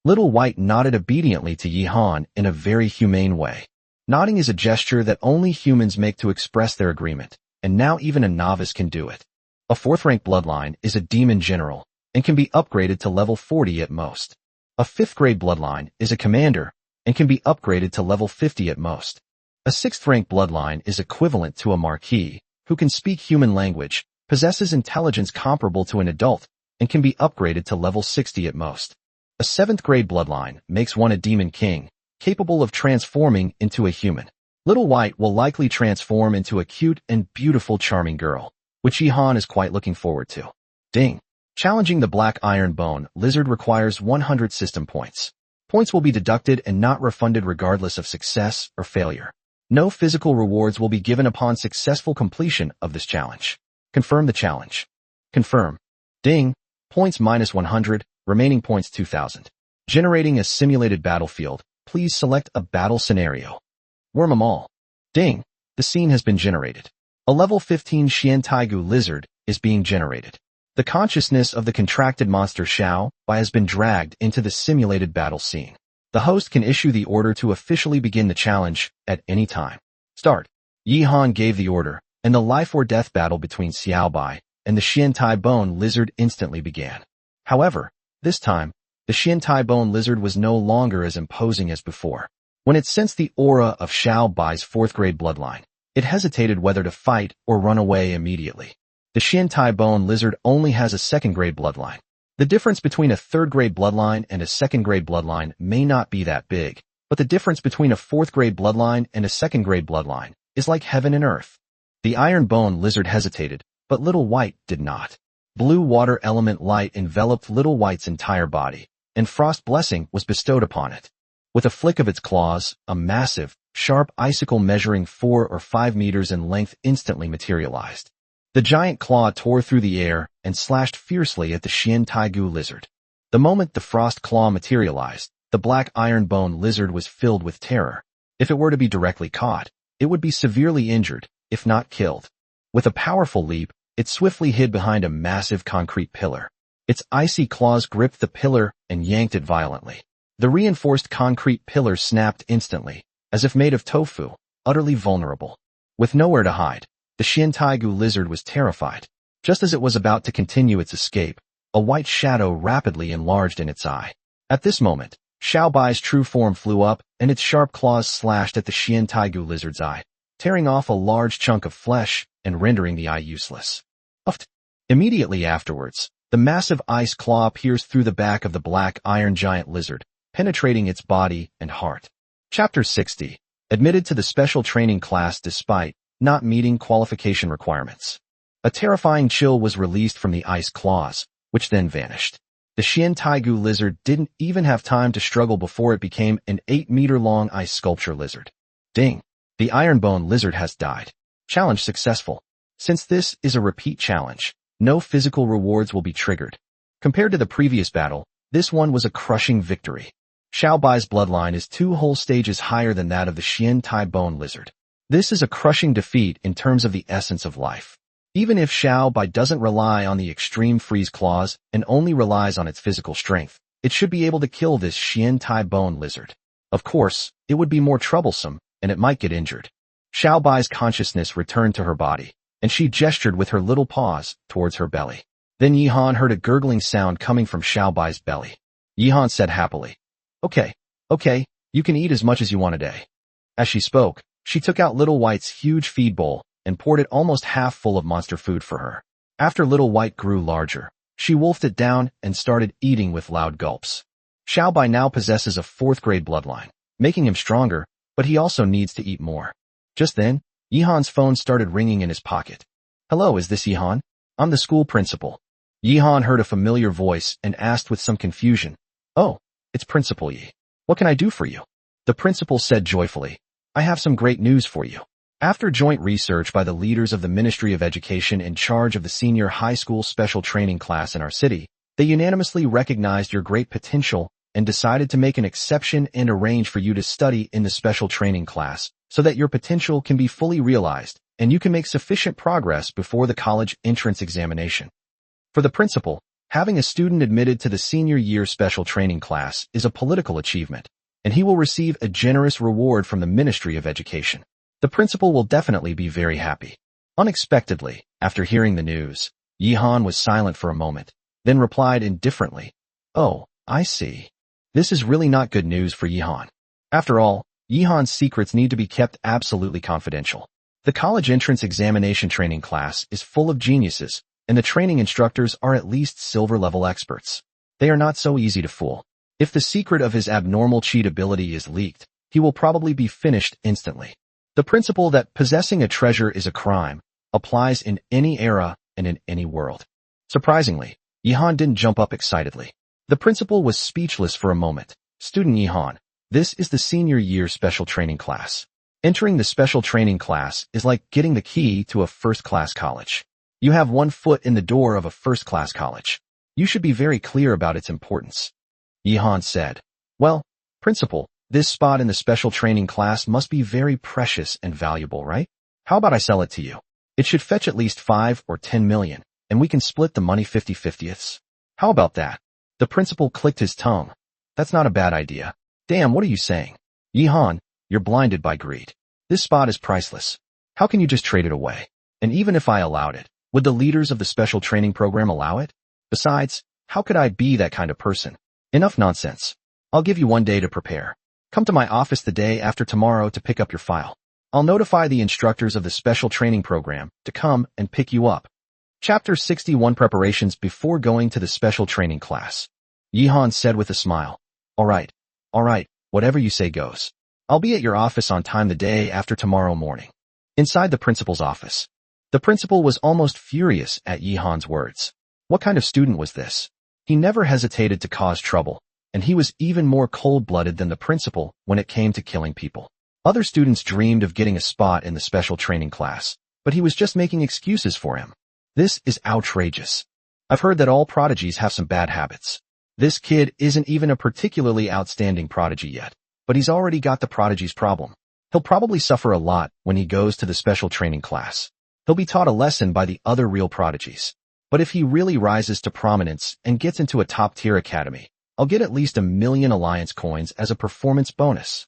Little White nodded obediently to Yihan in a very humane way. Nodding is a gesture that only humans make to express their agreement, and now even a novice can do it. A 4th rank bloodline is a demon general and can be upgraded to level 40 at most. A 5th grade bloodline is a commander and can be upgraded to level 50 at most. A 6th rank bloodline is equivalent to a marquis, who can speak human language, possesses intelligence comparable to an adult, and can be upgraded to level 60 at most. A 7th grade bloodline makes one a demon king, capable of transforming into a human. Little White will likely transform into a cute and beautiful charming girl, which Yihan is quite looking forward to. Ding! Challenging the Black Iron Bone Lizard requires 100 system points. Points will be deducted and not refunded regardless of success or failure. No physical rewards will be given upon successful completion of this challenge. Confirm the challenge. Confirm. Ding! Points minus 100, remaining points 2000. Generating a simulated battlefield, please select a battle scenario. Worm 'em all. Ding! The scene has been generated. A level 15 Xian Taigu lizard is being generated. The consciousness of the contracted monster Xiao Bai has been dragged into the simulated battle scene. The host can issue the order to officially begin the challenge at any time. Start. Yihan gave the order, and the life or death battle between Xiao Bai and the Xian Tai Bone lizard instantly began. However, this time, the Xian Tai Bone lizard was no longer as imposing as before. When it sensed the aura of Xiao Bai's 4th grade bloodline, it hesitated whether to fight or run away immediately. The Xian Tai Bone lizard only has a 2nd grade bloodline. The difference between a 3rd grade bloodline and a 2nd grade bloodline may not be that big, but the difference between a 4th grade bloodline and a 2nd grade bloodline is like heaven and earth. The Iron Bone lizard hesitated, but Little White did not. Blue water element light enveloped Little White's entire body, and Frost Blessing was bestowed upon it. With a flick of its claws, a massive, sharp icicle measuring 4 or 5 meters in length instantly materialized. The giant claw tore through the air and slashed fiercely at the Xian Taigu lizard. The moment the frost claw materialized, the Black Iron Bone lizard was filled with terror. If it were to be directly caught, it would be severely injured, if not killed. With a powerful leap, it swiftly hid behind a massive concrete pillar. Its icy claws gripped the pillar and yanked it violently. The reinforced concrete pillar snapped instantly, as if made of tofu, utterly vulnerable. With nowhere to hide, the Xian Taigu lizard was terrified. Just as it was about to continue its escape, a white shadow rapidly enlarged in its eye. At this moment, Xiao Bai's true form flew up, and its sharp claws slashed at the Xian Taigu lizard's eye, tearing off a large chunk of flesh and rendering the eye useless. Uft. Immediately afterwards, the massive ice claw pierced through the back of the black iron giant lizard, penetrating its body and heart. Chapter 60. Admitted to the special training class despite not meeting qualification requirements. A terrifying chill was released from the ice claws, which then vanished. The Xian Taigu lizard didn't even have time to struggle before it became an 8-meter-long ice sculpture lizard. Ding! The Iron Bone lizard has died. Challenge successful. Since this is a repeat challenge, no physical rewards will be triggered. Compared to the previous battle, this one was a crushing victory. Xiao Bai's bloodline is 2 whole stages higher than that of the Xian Tai Bone lizard. This is a crushing defeat in terms of the essence of life. Even if Xiao Bai doesn't rely on the extreme freeze claws and only relies on its physical strength, It should be able to kill this Xian Tai bone lizard. Of course, it would be more troublesome, and it might get injured. Xiaobai's consciousness returned to her body, and she gestured with her little paws towards her belly. Then Yihan heard a gurgling sound coming from Xiaobai's belly. Yihan said happily, Okay, you can eat as much as you want today. As she spoke, she took out Little White's huge feed bowl and poured it almost half full of monster food for her. After Little White grew larger, she wolfed it down and started eating with loud gulps. Xiaobai now possesses a 4th grade bloodline, making him stronger, but he also needs to eat more. Just then, Yihan's phone started ringing in his pocket. Hello, is this Yihan? I'm the school principal. Yihan heard a familiar voice and asked with some confusion, Oh, it's Principal Yi. What can I do for you? The principal said joyfully, I have some great news for you. After joint research by the leaders of the Ministry of Education in charge of the senior high school special training class in our city, they unanimously recognized your great potential and decided to make an exception and arrange for you to study in the special training class so that your potential can be fully realized and you can make sufficient progress before the college entrance examination. For the principal, having a student admitted to the senior year special training class is a political achievement, and he will receive a generous reward from the Ministry of Education. The principal will definitely be very happy. Unexpectedly, after hearing the news, Yihan was silent for a moment, then replied indifferently, Oh, I see. This is really not good news for Yihan. After all, Yihan's secrets need to be kept absolutely confidential. The college entrance examination training class is full of geniuses, and the training instructors are at least silver-level experts. They are not so easy to fool. If the secret of his abnormal cheat ability is leaked, he will probably be finished instantly. The principle that possessing a treasure is a crime applies in any era and in any world. Surprisingly, Yihan didn't jump up excitedly. The principal was speechless for a moment. Student Yihan, this is the senior year special training class. Entering the special training class is like getting the key to a first-class college. You have one foot in the door of a first-class college. You should be very clear about its importance. Yihan said, Well, principal, this spot in the special training class must be very precious and valuable, right? How about I sell it to you? It should fetch at least 5 or 10 million, and we can split the money 50-50ths. How about that? The principal clicked his tongue. That's not a bad idea. Damn, what are you saying? Yihan, you're blinded by greed. This spot is priceless. How can you just trade it away? And even if I allowed it, would the leaders of the special training program allow it? Besides, how could I be that kind of person? Enough nonsense. I'll give you 1 day to prepare. Come to my office the day after tomorrow to pick up your file. I'll notify the instructors of the special training program to come and pick you up. Chapter 61 Preparations before going to the special training class. Yihan said with a smile. All right, whatever you say goes. I'll be at your office on time the day after tomorrow morning. Inside the principal's office. The principal was almost furious at Yihan's words. What kind of student was this? He never hesitated to cause trouble, and he was even more cold-blooded than the principal when it came to killing people. Other students dreamed of getting a spot in the special training class, but he was just making excuses for him. This is outrageous. I've heard that all prodigies have some bad habits. This kid isn't even a particularly outstanding prodigy yet, but he's already got the prodigy's problem. He'll probably suffer a lot when he goes to the special training class. He'll be taught a lesson by the other real prodigies. But if he really rises to prominence and gets into a top-tier academy, I'll get at least 1 million alliance coins as a performance bonus.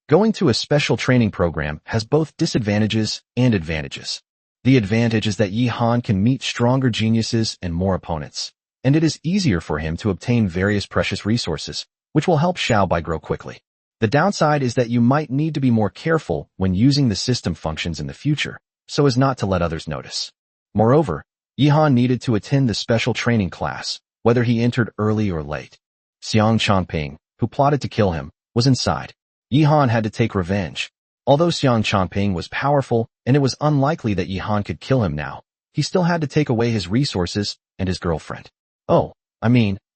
Going to a special training program has both disadvantages and advantages. The advantage is that Yihan can meet stronger geniuses and more opponents, and it is easier for him to obtain various precious resources, which will help Xiaobai grow quickly. The downside is that you might need to be more careful when using the system functions in the future, so as not to let others notice. Moreover, Yihan needed to attend the special training class, whether he entered early or late. Xiang Changping, who plotted to kill him, was inside. Yihan had to take revenge. Although Xiang Changping was powerful and it was unlikely that Yihan could kill him now, he still had to take away his resources and his girlfriend.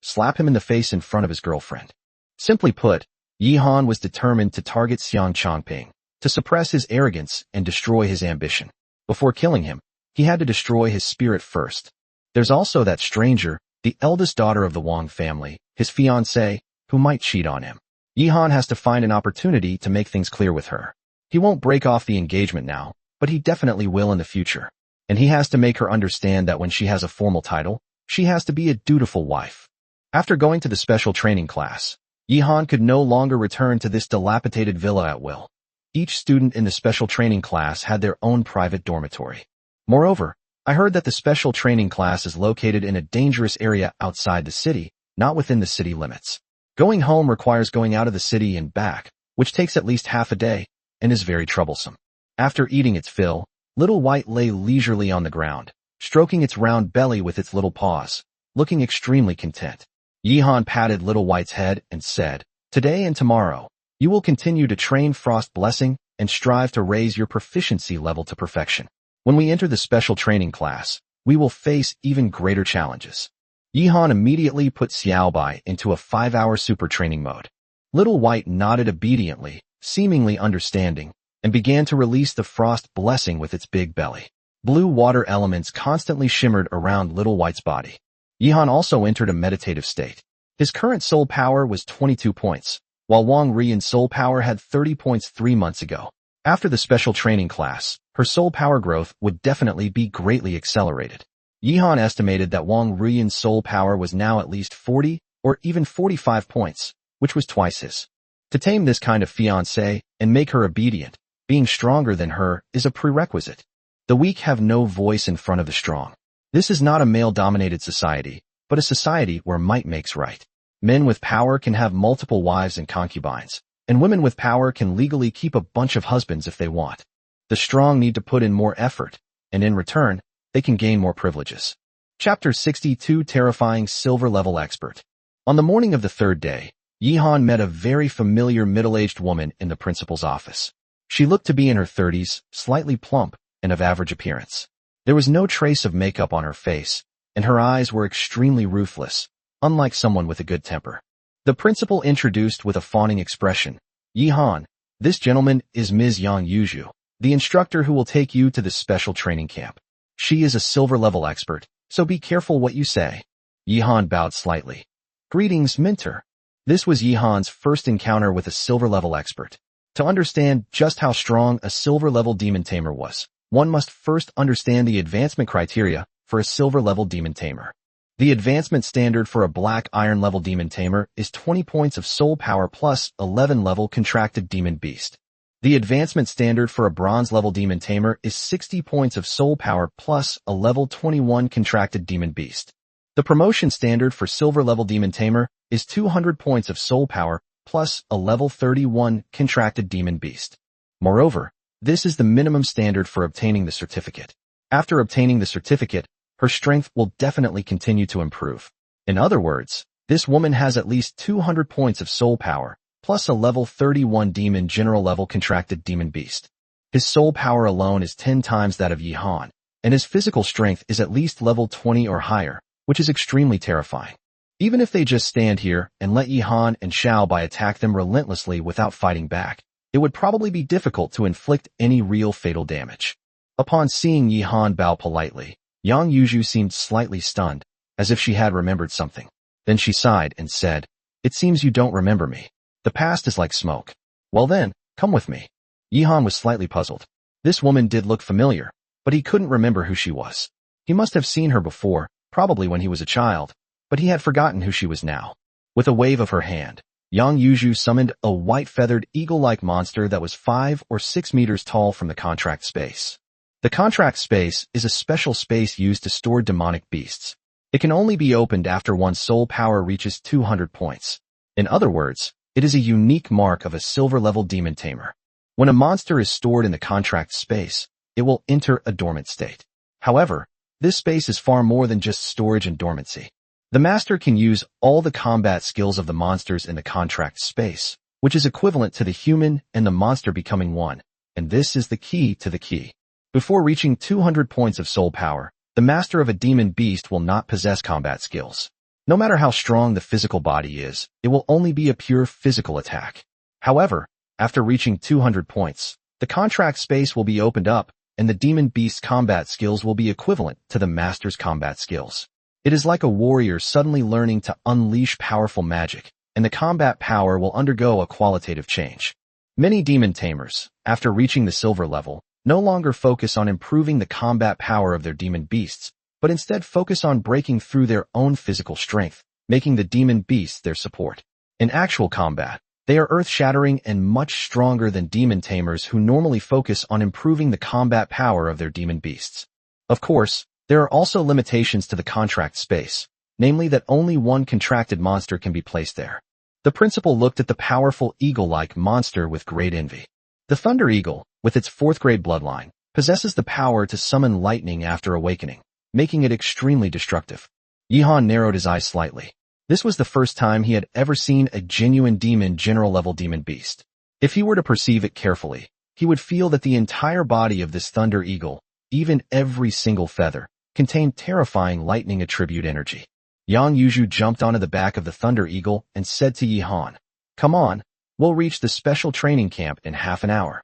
Slap him in the face in front of his girlfriend. Simply put, Yihan was determined to target Xiang Changping, to suppress his arrogance and destroy his ambition. Before killing him, he had to destroy his spirit first. There's also that stranger, the eldest daughter of the Wong family, his fiancée, who might cheat on him. Yihan has to find an opportunity to make things clear with her. He won't break off the engagement now, but he definitely will in the future. And he has to make her understand that when she has a formal title, she has to be a dutiful wife. After going to the special training class, Yihan could no longer return to this dilapidated villa at will. Each student in the special training class had their own private dormitory. Moreover, I heard that the special training class is located in a dangerous area outside the city, not within the city limits. Going home requires going out of the city and back, which takes at least half a day, and is very troublesome. After eating its fill, Little White lay leisurely on the ground, stroking its round belly with its little paws, looking extremely content. Yihan patted Little White's head and said, "Today and tomorrow, you will continue to train Frost Blessing and strive to raise your proficiency level to perfection. When we enter the special training class, we will face even greater challenges." Yihan immediately put Xiaobai into a 5-hour super training mode. Little White nodded obediently, seemingly understanding, and began to release the Frost Blessing with its big belly. Blue water elements constantly shimmered around Little White's body. Yihan also entered a meditative state. His current soul power was 22 points, while Wong Ruian's soul power had 30 points 3 months ago. After the special training class, her soul power growth would definitely be greatly accelerated. Yihan estimated that Wong Ruian's soul power was now at least 40 or even 45 points, which was twice his. To tame this kind of fiancée and make her obedient, being stronger than her is a prerequisite. The weak have no voice in front of the strong. This is not a male-dominated society, but a society where might makes right. Men with power can have multiple wives and concubines, and women with power can legally keep a bunch of husbands if they want. The strong need to put in more effort, and in return, they can gain more privileges. Chapter 62 Terrifying Silver-Level Expert. On the morning of the third day, Yihan met a very familiar middle-aged woman in the principal's office. She looked to be in her 30s, slightly plump, and of average appearance. There was no trace of makeup on her face, and her eyes were extremely ruthless, unlike someone with a good temper. The principal introduced with a fawning expression, "Yihan, this gentleman is Ms. Yang Yuju, the instructor who will take you to the special training camp. She is a silver-level expert, so be careful what you say." Yihan bowed slightly. "Greetings, Mentor." This was Yihan's first encounter with a silver-level expert. To understand just how strong a silver-level demon tamer was, one must first understand the advancement criteria for a silver-level demon tamer. The advancement standard for a black iron-level demon tamer is 20 points of soul power plus 11-level contracted demon beast. The advancement standard for a bronze-level demon tamer is 60 points of soul power plus a level 21 contracted demon beast. The promotion standard for silver-level demon tamer is 200 points of soul power plus a level 31 contracted demon beast. Moreover, this is the minimum standard for obtaining the certificate. After obtaining the certificate, her strength will definitely continue to improve. In other words, this woman has at least 200 points of soul power, plus a level 31 demon general level contracted demon beast. His soul power alone is 10 times that of Yihan, and his physical strength is at least level 20 or higher, which is extremely terrifying. Even if they just stand here and let Yihan and Xiaobai attack them relentlessly without fighting back, it would probably be difficult to inflict any real fatal damage. Upon seeing Yihan bow politely, Yang Yuju seemed slightly stunned, as if she had remembered something. Then she sighed and said, "It seems you don't remember me. The past is like smoke. Well then, come with me." Yihan was slightly puzzled. This woman did look familiar, but he couldn't remember who she was. He must have seen her before, probably when he was a child, but he had forgotten who she was now. With a wave of her hand, Yang Yuju summoned a white-feathered eagle-like monster that was 5 or 6 meters tall from the contract space. The contract space is a special space used to store demonic beasts. It can only be opened after one's soul power reaches 200 points. In other words, it is a unique mark of a silver-level demon tamer. When a monster is stored in the contract space, it will enter a dormant state. However, this space is far more than just storage and dormancy. The master can use all the combat skills of the monsters in the contract space, which is equivalent to the human and the monster becoming one, and this is the key to the key. Before reaching 200 points of soul power, the master of a demon beast will not possess combat skills. No matter how strong the physical body is, it will only be a pure physical attack. However, after reaching 200 points, the contract space will be opened up, and the demon beast's combat skills will be equivalent to the master's combat skills. It is like a warrior suddenly learning to unleash powerful magic, and the combat power will undergo a qualitative change. Many demon tamers, after reaching the silver level, no longer focus on improving the combat power of their demon beasts, but instead focus on breaking through their own physical strength, making the demon beasts their support. In actual combat, they are earth-shattering and much stronger than demon tamers who normally focus on improving the combat power of their demon beasts. Of course, there are also limitations to the contract space, namely that only one contracted monster can be placed there. The principal looked at the powerful eagle-like monster with great envy. The Thunder Eagle, with its 4th-grade bloodline, possesses the power to summon lightning after awakening, making it extremely destructive. Yihan narrowed his eyes slightly. This was the first time he had ever seen a genuine demon general-level demon beast. If he were to perceive it carefully, he would feel that the entire body of this Thunder Eagle, even every single feather, contained terrifying lightning attribute energy. Yang Yuju jumped onto the back of the Thunder Eagle and said to Yihan, "Come on, we'll reach the special training camp in half an hour."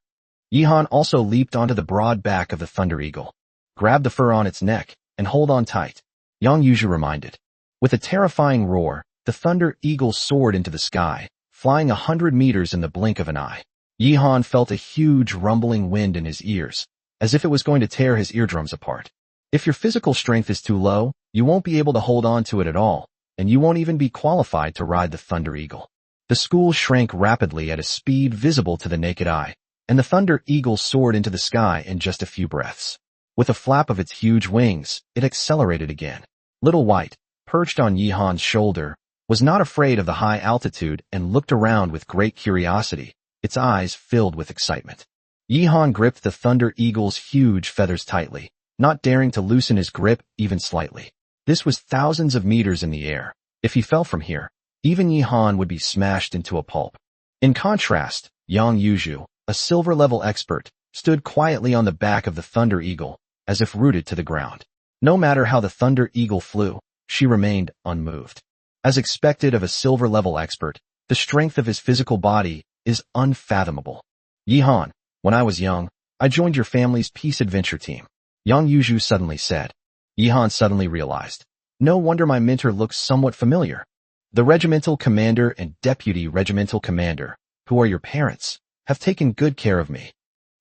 Yihan also leaped onto the broad back of the Thunder Eagle. "Grab the fur on its neck and hold on tight," Yang Yuju reminded. With a terrifying roar, the Thunder Eagle soared into the sky, flying 100 meters in the blink of an eye. Yihan felt a huge rumbling wind in his ears, as if it was going to tear his eardrums apart. If your physical strength is too low, you won't be able to hold on to it at all, and you won't even be qualified to ride the Thunder Eagle. The school shrank rapidly at a speed visible to the naked eye, and the Thunder Eagle soared into the sky in just a few breaths. With a flap of its huge wings, it accelerated again. Little White, perched on Yihan's shoulder, was not afraid of the high altitude and looked around with great curiosity, its eyes filled with excitement. Yihan gripped the Thunder Eagle's huge feathers tightly, not daring to loosen his grip even slightly. This was thousands of meters in the air. If he fell from here, even Yihan would be smashed into a pulp. In contrast, Yang Yuju, a silver-level expert, stood quietly on the back of the Thunder Eagle, as if rooted to the ground. No matter how the Thunder Eagle flew, she remained unmoved. As expected of a silver-level expert, the strength of his physical body is unfathomable. "Yihan, when I was young, I joined your family's peace adventure team," Yang Yuju suddenly said. Yihan suddenly realized. No wonder my mentor looks somewhat familiar. The regimental commander and deputy regimental commander, who are your parents, have taken good care of me.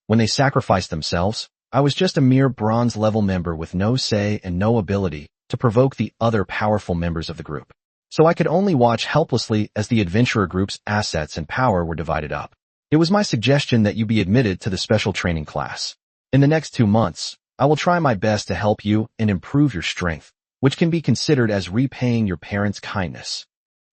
When they sacrificed themselves, I was just a mere bronze-level member with no say and no ability to provoke the other powerful members of the group. So I could only watch helplessly as the adventurer group's assets and power were divided up. It was my suggestion that you be admitted to the special training class. In the next 2 months, I will try my best to help you and improve your strength, which can be considered as repaying your parents' kindness.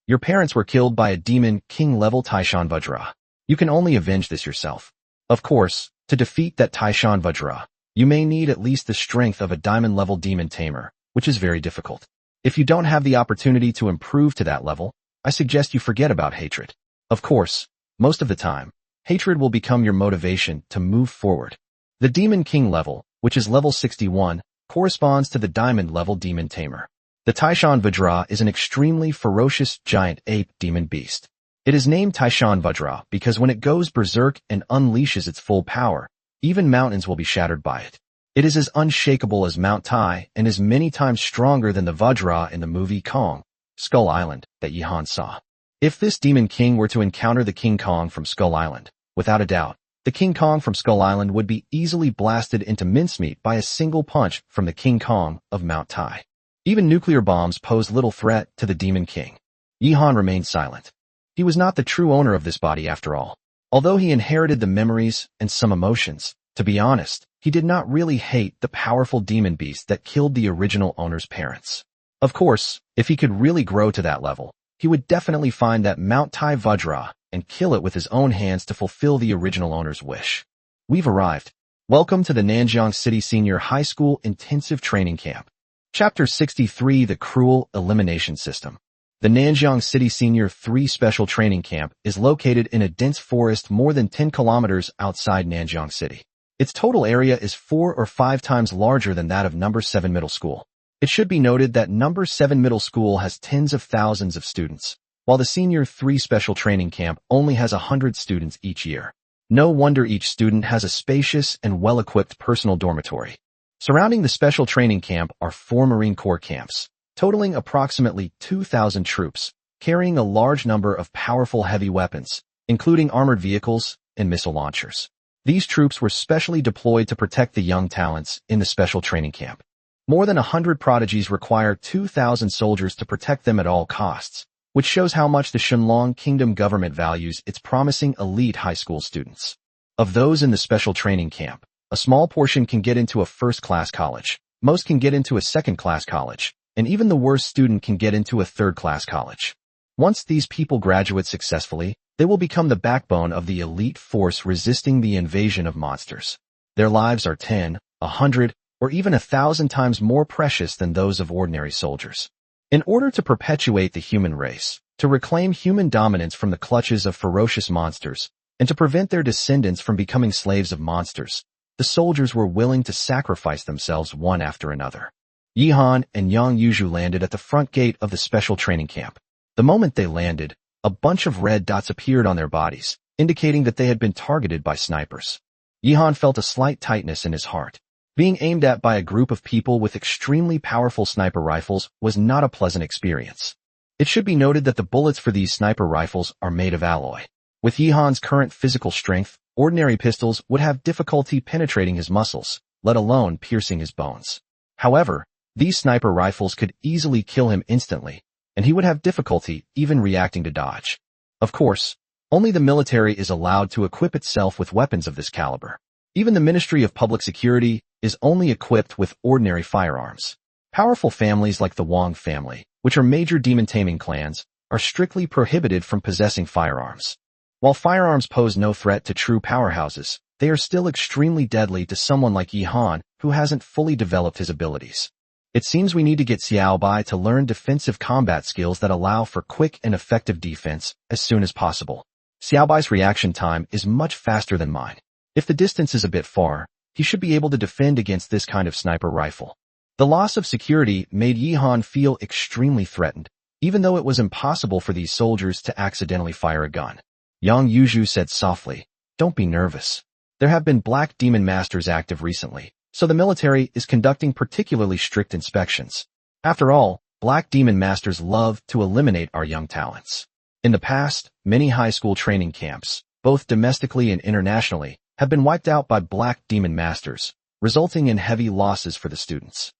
Your parents were killed by a demon king-level Taishan Vajra. You can only avenge this yourself. Of course, to defeat that Taishan Vajra, you may need at least the strength of a diamond-level demon tamer, which is very difficult. If you don't have the opportunity to improve to that level, I suggest you forget about hatred. Of course, most of the time, hatred will become your motivation to move forward. The Demon King level, which is level 61, corresponds to the diamond-level demon tamer. The Taishan Vajra is an extremely ferocious giant ape demon beast. It is named Taishan Vajra because when it goes berserk and unleashes its full power, even mountains will be shattered by it. It is as unshakable as Mount Tai and is many times stronger than the Vajra in the movie Kong, Skull Island, that Yihan saw. If this Demon King were to encounter the King Kong from Skull Island, without a doubt, the King Kong from Skull Island would be easily blasted into mincemeat by a single punch from the King Kong of Mount Tai. Even nuclear bombs pose little threat to the Demon King. Yihan remained silent. He was not the true owner of this body after all. Although he inherited the memories and some emotions, to be honest, he did not really hate the powerful demon beast that killed the original owner's parents. Of course, if he could really grow to that level, he would definitely find that Mount Tai Vajra and kill it with his own hands to fulfill the original owner's wish. We've arrived. Welcome to the Nanjiang City Senior High School Intensive Training Camp. Chapter 63, The Cruel Elimination System. The Nanjiang City Senior 3 Special Training Camp is located in a dense forest more than 10 kilometers outside Nanjiang City. Its total area is 4 or 5 times larger than that of No. 7 Middle School. It should be noted that No. 7 Middle School has tens of thousands of students, while the Senior 3 Special Training Camp only has 100 students each year. No wonder each student has a spacious and well-equipped personal dormitory. Surrounding the Special Training Camp are 4 Marine Corps camps, totaling approximately 2,000 troops, carrying a large number of powerful heavy weapons, including armored vehicles and missile launchers. These troops were specially deployed to protect the young talents in the Special Training Camp. More than 100 prodigies require 2,000 soldiers to protect them at all costs, which shows how much the Shenlong Kingdom government values its promising elite high school students. Of those in the special training camp, a small portion can get into a first-class college, most can get into a second-class college, and even the worst student can get into a third-class college. Once these people graduate successfully, they will become the backbone of the elite force resisting the invasion of monsters. Their lives are 10, 100, or even 1,000 times more precious than those of ordinary soldiers. In order to perpetuate the human race, to reclaim human dominance from the clutches of ferocious monsters, and to prevent their descendants from becoming slaves of monsters, the soldiers were willing to sacrifice themselves one after another. Yihan and Yang Yuzhu landed at the front gate of the special training camp. The moment they landed, a bunch of red dots appeared on their bodies, indicating that they had been targeted by snipers. Yihan felt a slight tightness in his heart. Being aimed at by a group of people with extremely powerful sniper rifles was not a pleasant experience. It should be noted that the bullets for these sniper rifles are made of alloy. With Yihan's current physical strength, ordinary pistols would have difficulty penetrating his muscles, let alone piercing his bones. However, these sniper rifles could easily kill him instantly, and he would have difficulty even reacting to dodge. Of course, only the military is allowed to equip itself with weapons of this caliber. Even the Ministry of Public Security is only equipped with ordinary firearms. Powerful families like the Wong family, which are major demon-taming clans, are strictly prohibited from possessing firearms. While firearms pose no threat to true powerhouses, they are still extremely deadly to someone like Yihan who hasn't fully developed his abilities. It seems we need to get Xiaobai to learn defensive combat skills that allow for quick and effective defense as soon as possible. Xiaobai's reaction time is much faster than mine. If the distance is a bit far, he should be able to defend against this kind of sniper rifle. The loss of security made Yihan feel extremely threatened, even though it was impossible for these soldiers to accidentally fire a gun. Yang Yuzhu said softly, "Don't be nervous. There have been black demon masters active recently, so the military is conducting particularly strict inspections. After all, black demon masters love to eliminate our young talents." In the past, many high school training camps, both domestically and internationally, have been wiped out by black demon masters, resulting in heavy losses for the students.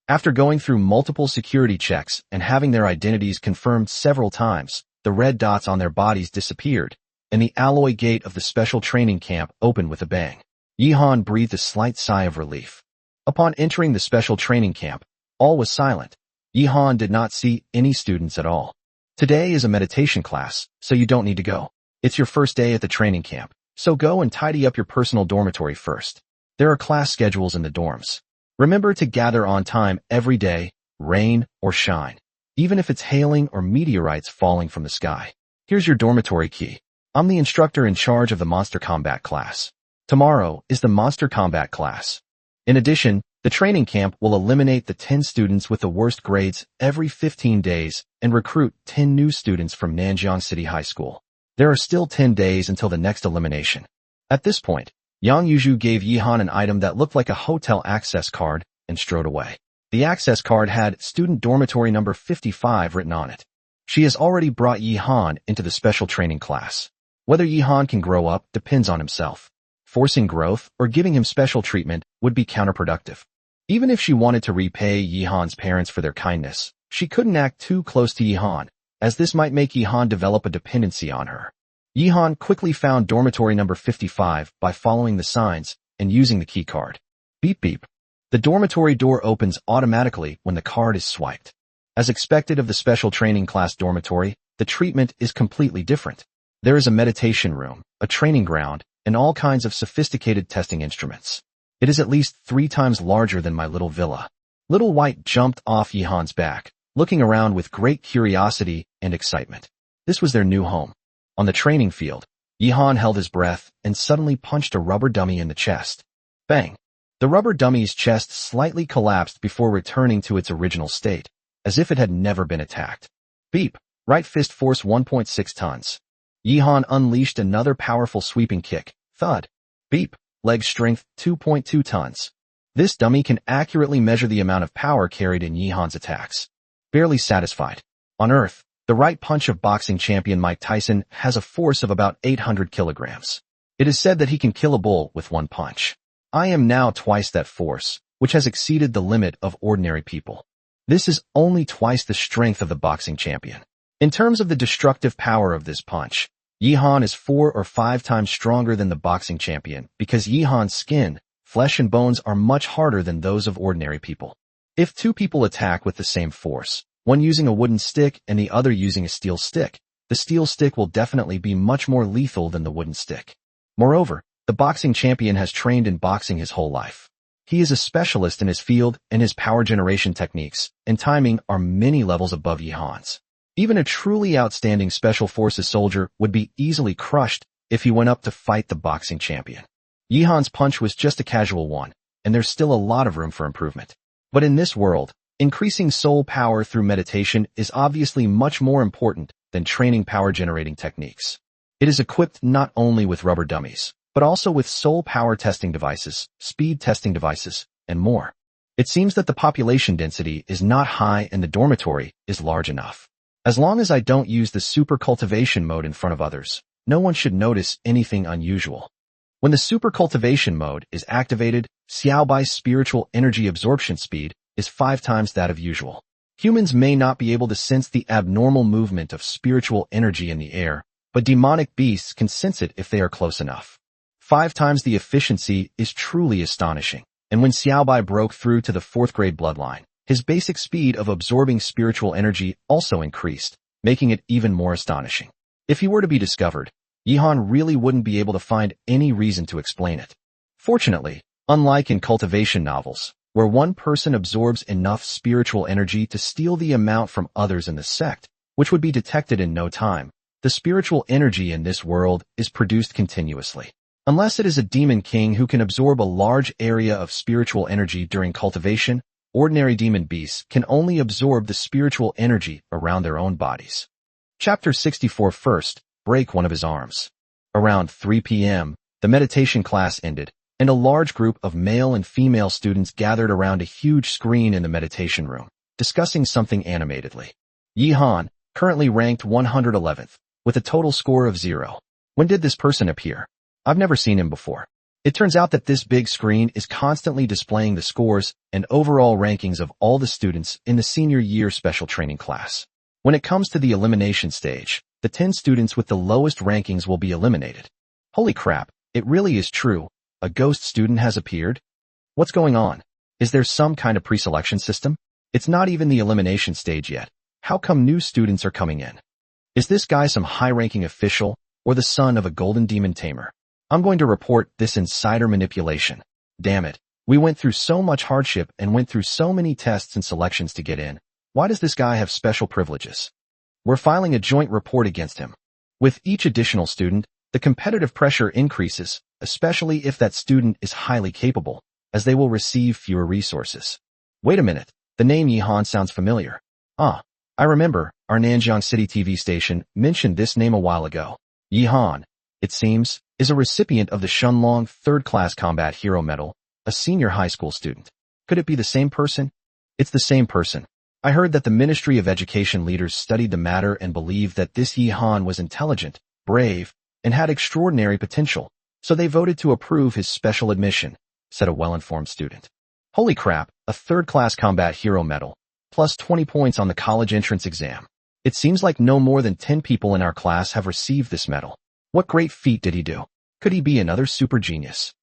After going through multiple security checks and having their identities confirmed several times, the red dots on their bodies disappeared, and the alloy gate of the special training camp opened with a bang. Yihan breathed a slight sigh of relief. Upon entering the special training camp, all was silent. Yihan did not see any students at all. Today is a meditation class, so you don't need to go. It's your first day at the training camp, so go and tidy up your personal dormitory first. There are class schedules in the dorms. Remember to gather on time every day, rain or shine, even if it's hailing or meteorites falling from the sky. Here's your dormitory key. I'm the instructor in charge of the Monster Combat class. Tomorrow is the Monster Combat class. In addition, the training camp will eliminate the 10 students with the worst grades every 15 days and recruit 10 new students from Nanjiang City High School. There are still 10 days until the next elimination. At this point, Yang Yuzhu gave Yihan an item that looked like a hotel access card and strode away. The access card had student dormitory number 55 written on it. She has already brought Yihan into the special training class. Whether Yihan can grow up depends on himself. Forcing growth or giving him special treatment would be counterproductive. Even if she wanted to repay Yihan's parents for their kindness, she couldn't act too close to Yihan, as this might make Yihan develop a dependency on her. Yihan quickly found dormitory number 55 by following the signs and using the key card. Beep beep. The dormitory door opens automatically when the card is swiped. As expected of the special training class dormitory, the treatment is completely different. There is a meditation room, a training ground, and all kinds of sophisticated testing instruments. It is at least 3 times larger than my little villa. Little White jumped off Yihan's back, looking around with great curiosity and excitement. This was their new home. On the training field, Yihan held his breath and suddenly punched a rubber dummy in the chest. Bang! The rubber dummy's chest slightly collapsed before returning to its original state, as if it had never been attacked. Beep! Right fist force 1.6 tons. Yihan unleashed another powerful sweeping kick. Thud. Beep. Leg strength 2.2 tons. This dummy can accurately measure the amount of power carried in Yihan's attacks. Barely satisfied. On Earth, the right punch of boxing champion Mike Tyson has a force of about 800 kilograms. It is said that he can kill a bull with one punch. I am now twice that force, which has exceeded the limit of ordinary people. This is only twice the strength of the boxing champion. In terms of the destructive power of this punch, Yihan is 4 or 5 times stronger than the boxing champion because Yihan's skin, flesh and bones are much harder than those of ordinary people. If 2 people attack with the same force, one using a wooden stick and the other using a steel stick, the steel stick will definitely be much more lethal than the wooden stick. Moreover, the boxing champion has trained in boxing his whole life. He is a specialist in his field, and his power generation techniques and timing are many levels above Yihan's. Even a truly outstanding special forces soldier would be easily crushed if he went up to fight the boxing champion. Yihan's punch was just a casual one, and there's still a lot of room for improvement. But in this world, increasing soul power through meditation is obviously much more important than training power-generating techniques. It is equipped not only with rubber dummies, but also with soul power testing devices, speed testing devices, and more. It seems that the population density is not high and the dormitory is large enough. As long as I don't use the super cultivation mode in front of others, no one should notice anything unusual. When the super cultivation mode is activated, Xiaobai's spiritual energy absorption speed is 5 times that of usual. Humans may not be able to sense the abnormal movement of spiritual energy in the air, but demonic beasts can sense it if they are close enough. 5 times the efficiency is truly astonishing, and when Xiaobai broke through to the 4th grade bloodline, his basic speed of absorbing spiritual energy also increased, making it even more astonishing. If he were to be discovered, Yihan really wouldn't be able to find any reason to explain it. Fortunately, unlike in cultivation novels, where one person absorbs enough spiritual energy to steal the amount from others in the sect, which would be detected in no time, the spiritual energy in this world is produced continuously. Unless it is a demon king who can absorb a large area of spiritual energy during cultivation, ordinary demon beasts can only absorb the spiritual energy around their own bodies. Chapter 64. First, break one of his arms. Around 3 p.m., the meditation class ended, and a large group of male and female students gathered around a huge screen in the meditation room, discussing something animatedly. Yihan, currently ranked 111th, with a total score of 0. When did this person appear? I've never seen him before. It turns out that this big screen is constantly displaying the scores and overall rankings of all the students in the senior year special training class. When it comes to the elimination stage, the 10 students with the lowest rankings will be eliminated. Holy crap, it really is true. A ghost student has appeared? What's going on? Is there some kind of pre-selection system? It's not even the elimination stage yet. How come new students are coming in? Is this guy some high-ranking official or the son of a golden demon tamer? I'm going to report this insider manipulation. Damn it. We went through so much hardship and went through so many tests and selections to get in. Why does this guy have special privileges? We're filing a joint report against him. With each additional student, the competitive pressure increases, especially if that student is highly capable, as they will receive fewer resources. Wait a minute. The name Yihan sounds familiar. I remember, our Nanjiang City TV station mentioned this name a while ago. Yihan, it seems, is a recipient of the Shunlong 3rd Class Combat Hero Medal, a senior high school student. Could it be the same person? It's the same person. I heard that the Ministry of Education leaders studied the matter and believed that this Yihan was intelligent, brave, and had extraordinary potential, so they voted to approve his special admission, said a well-informed student. Holy crap, a 3rd Class Combat Hero Medal, plus 20 points on the college entrance exam. It seems like no more than 10 people in our class have received this medal. What great feat did he do? Could he be another super genius?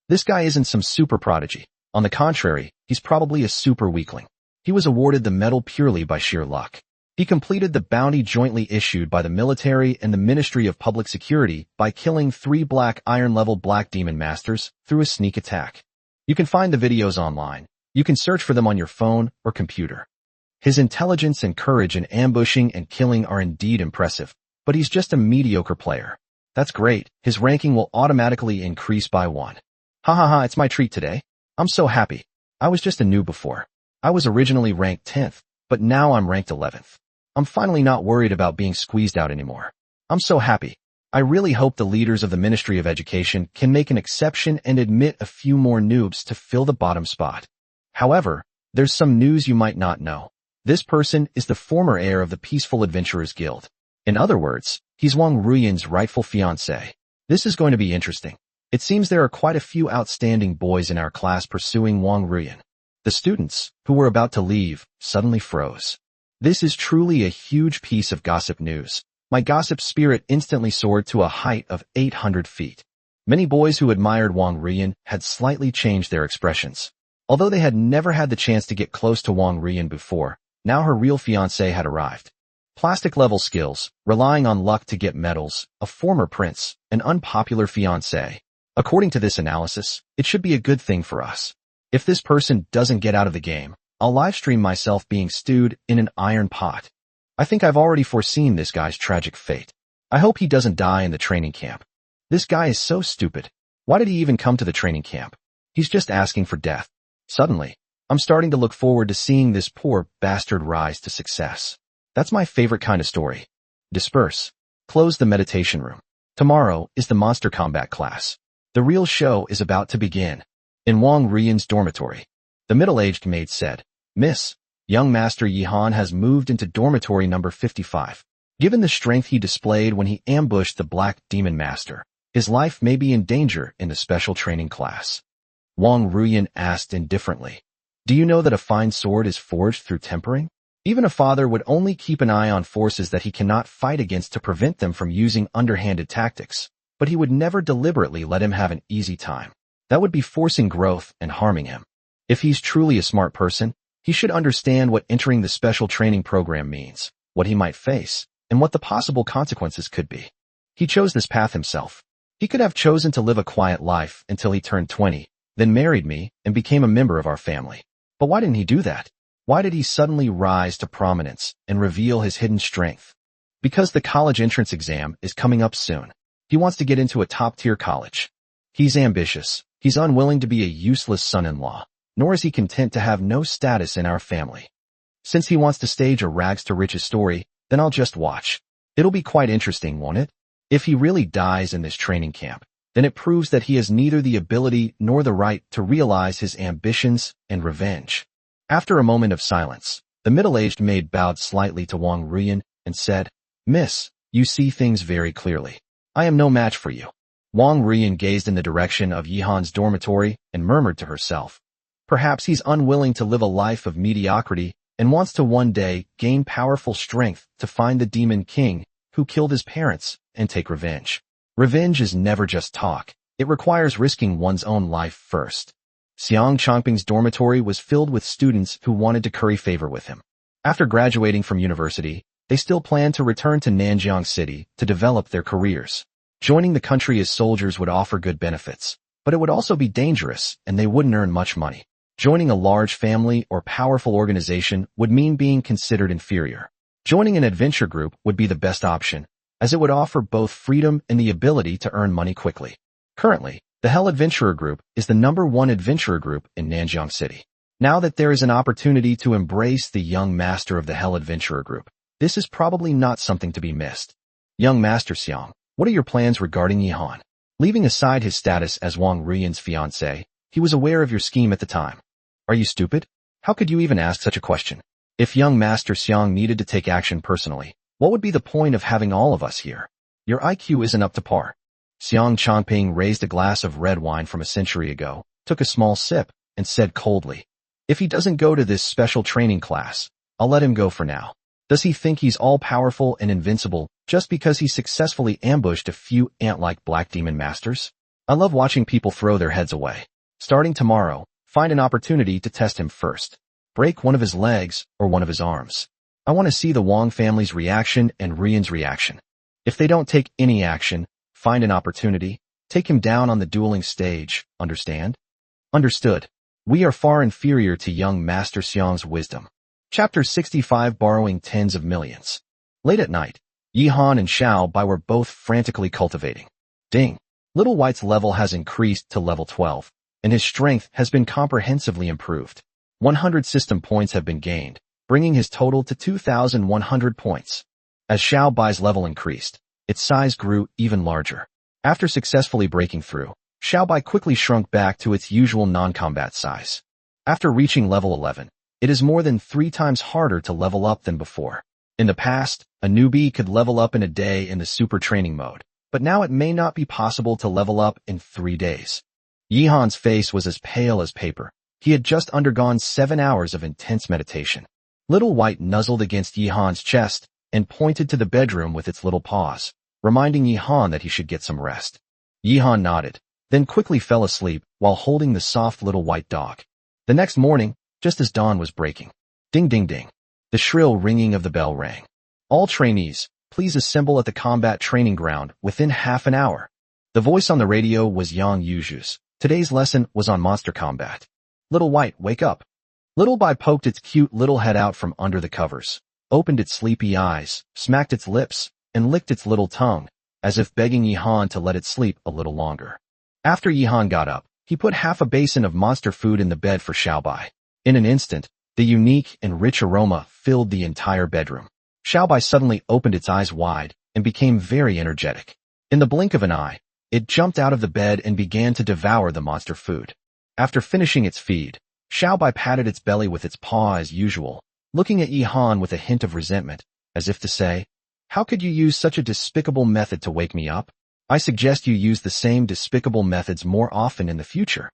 This guy isn't some super prodigy. On the contrary, he's probably a super weakling. He was awarded the medal purely by sheer luck. He completed the bounty jointly issued by the military and the Ministry of Public Security by killing 3 black iron-level black demon masters through a sneak attack. You can find the videos online. You can search for them on your phone or computer. His intelligence and courage in ambushing and killing are indeed impressive, but he's just a mediocre player. That's great. His ranking will automatically increase by 1. It's my treat today. I'm so happy. I was just a noob before. I was originally ranked 10th, but now I'm ranked 11th. I'm finally not worried about being squeezed out anymore. I'm so happy. I really hope the leaders of the Ministry of Education can make an exception and admit a few more noobs to fill the bottom spot. However, there's some news you might not know. This person is the former heir of the Peaceful Adventurers Guild. In other words, he's Wong Ruian's rightful fiancé. This is going to be interesting. It seems there are quite a few outstanding boys in our class pursuing Wong Ruian. The students, who were about to leave, suddenly froze. This is truly a huge piece of gossip news. My gossip spirit instantly soared to a height of 800 feet. Many boys who admired Wong Ruian had slightly changed their expressions. Although they had never had the chance to get close to Wong Ruian before, now her real fiancé had arrived. Plastic-level skills, relying on luck to get medals, a former prince, an unpopular fiancé. According to this analysis, it should be a good thing for us. If this person doesn't get out of the game, I'll livestream myself being stewed in an iron pot. I think I've already foreseen this guy's tragic fate. I hope he doesn't die in the training camp. This guy is so stupid. Why did he even come to the training camp? He's just asking for death. Suddenly, I'm starting to look forward to seeing this poor bastard rise to success. That's my favorite kind of story. Disperse. Close the meditation room. Tomorrow is the monster combat class. The real show is about to begin. In Wong Ruian's dormitory, the middle-aged maid said, "Miss, young Master Yihan has moved into dormitory number 55. Given the strength he displayed when he ambushed the Black Demon Master, his life may be in danger in the special training class." Wong Ruian asked indifferently, "Do you know that a fine sword is forged through tempering? Even a father would only keep an eye on forces that he cannot fight against to prevent them from using underhanded tactics, but he would never deliberately let him have an easy time. That would be forcing growth and harming him. If he's truly a smart person, he should understand what entering the special training program means, what he might face, and what the possible consequences could be. He chose this path himself. He could have chosen to live a quiet life until he turned 20, then married me and became a member of our family. But why didn't he do that? Why did he suddenly rise to prominence and reveal his hidden strength? Because the college entrance exam is coming up soon. He wants to get into a top-tier college. He's ambitious. He's unwilling to be a useless son-in-law, nor is he content to have no status in our family. Since he wants to stage a rags-to-riches story, then I'll just watch. It'll be quite interesting, won't it? If he really dies in this training camp, then it proves that he has neither the ability nor the right to realize his ambitions and revenge." After a moment of silence, the middle-aged maid bowed slightly to Wong Ruian and said, "Miss, you see things very clearly. I am no match for you." Wong Ruian gazed in the direction of Yihan's dormitory and murmured to herself, "Perhaps he's unwilling to live a life of mediocrity and wants to one day gain powerful strength to find the Demon King who killed his parents and take revenge. Revenge is never just talk. It requires risking one's own life first." Xiang Changping's dormitory was filled with students who wanted to curry favor with him. After graduating from university, they still planned to return to Nanjiang City to develop their careers. Joining the country as soldiers would offer good benefits, but it would also be dangerous and they wouldn't earn much money. Joining a large family or powerful organization would mean being considered inferior. Joining an adventure group would be the best option, as it would offer both freedom and the ability to earn money quickly. Currently, the Hell Adventurer Group is the #1 adventurer group in Nanjiang City. Now that there is an opportunity to embrace the young master of the Hell Adventurer Group, this is probably not something to be missed. "Young Master Xiang, what are your plans regarding Yihan?" Leaving aside his status as Wong Ruian's fiancé, he was aware of your scheme at the time. "Are you stupid? How could you even ask such a question? If young Master Xiang needed to take action personally, what would be the point of having all of us here? Your IQ isn't up to par." Xiang Changping raised a glass of red wine from a century ago, took a small sip, and said coldly, "If he doesn't go to this special training class, I'll let him go for now. Does he think he's all-powerful and invincible just because he successfully ambushed a few ant-like Black Demon Masters? I love watching people throw their heads away. Starting tomorrow, find an opportunity to test him first. Break one of his legs or one of his arms. I want to see the Wong family's reaction and Ruian's reaction. If they don't take any action, find an opportunity, take him down on the dueling stage, understand?" "Understood. We are far inferior to young Master Xiang's wisdom." Chapter 65 Borrowing Tens of Millions. Late at night, Yihan and Xiao Bai were both frantically cultivating. Ding! Little White's level has increased to level 12, and his strength has been comprehensively improved. 100 system points have been gained, bringing his total to 2,100 points. As Xiao Bai's level increased, its size grew even larger. After successfully breaking through, Xiao Bai quickly shrunk back to its usual non-combat size. After reaching level 11, it is more than 3 times harder to level up than before. In the past, a newbie could level up in a day in the super training mode, but now it may not be possible to level up in 3 days. Yihan's face was as pale as paper. He had just undergone 7 hours of intense meditation. Little White nuzzled against Yihan's chest and pointed to the bedroom with its little paws, reminding Yihan that he should get some rest. Yihan nodded, then quickly fell asleep while holding the soft little white dog. The next morning, just as dawn was breaking, ding ding ding, the shrill ringing of the bell rang. All trainees, please assemble at the combat training ground within half an hour. The voice on the radio was Yang Yuju's. Today's lesson was on monster combat. Little White, wake up. Little Bai poked its cute little head out from under the covers, opened its sleepy eyes, smacked its lips, and licked its little tongue, as if begging Yihan to let it sleep a little longer. After Yihan got up, he put half a basin of monster food in the bed for Xiaobai. In an instant, the unique and rich aroma filled the entire bedroom. Xiaobai suddenly opened its eyes wide and became very energetic. In the blink of an eye, it jumped out of the bed and began to devour the monster food. After finishing its feed, Xiaobai patted its belly with its paw as usual, looking at Yihan with a hint of resentment, as if to say, "How could you use such a despicable method to wake me up? I suggest you use the same despicable methods more often in the future."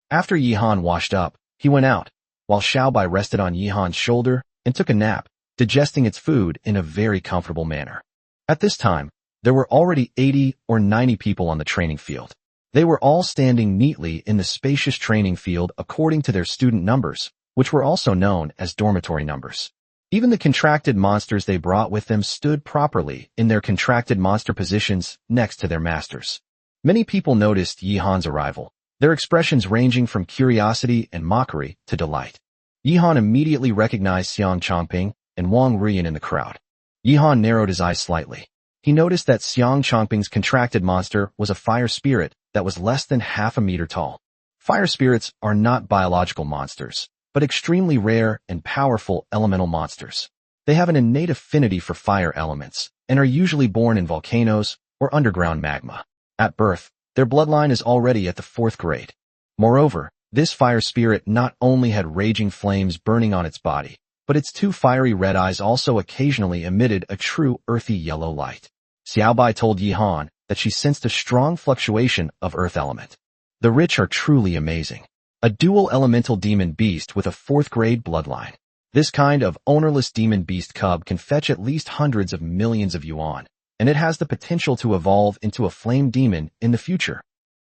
After Yihan washed up, he went out, while Xiaobai rested on Yihan's shoulder and took a nap, digesting its food in a very comfortable manner. At this time, there were already 80 or 90 people on the training field. They were all standing neatly in the spacious training field according to their student numbers, which were also known as dormitory numbers. Even the contracted monsters they brought with them stood properly in their contracted monster positions next to their masters. Many people noticed Yihan's arrival, their expressions ranging from curiosity and mockery to delight. Yihan immediately recognized Xiang Chongping and Wong Ruian in the crowd. Yihan narrowed his eyes slightly. He noticed that Xiang Chongping's contracted monster was a fire spirit that was less than half a meter tall. Fire spirits are not biological monsters, but extremely rare and powerful elemental monsters. They have an innate affinity for fire elements and are usually born in volcanoes or underground magma. At birth, their bloodline is already at the 4th grade. Moreover, this fire spirit not only had raging flames burning on its body, but its 2 fiery red eyes also occasionally emitted a true earthy yellow light. Xiaobai told Yihan that she sensed a strong fluctuation of earth element. The rich are truly amazing. A dual elemental demon beast with a 4th grade bloodline. This kind of ownerless demon beast cub can fetch at least hundreds of millions of yuan, and it has the potential to evolve into a flame demon in the future.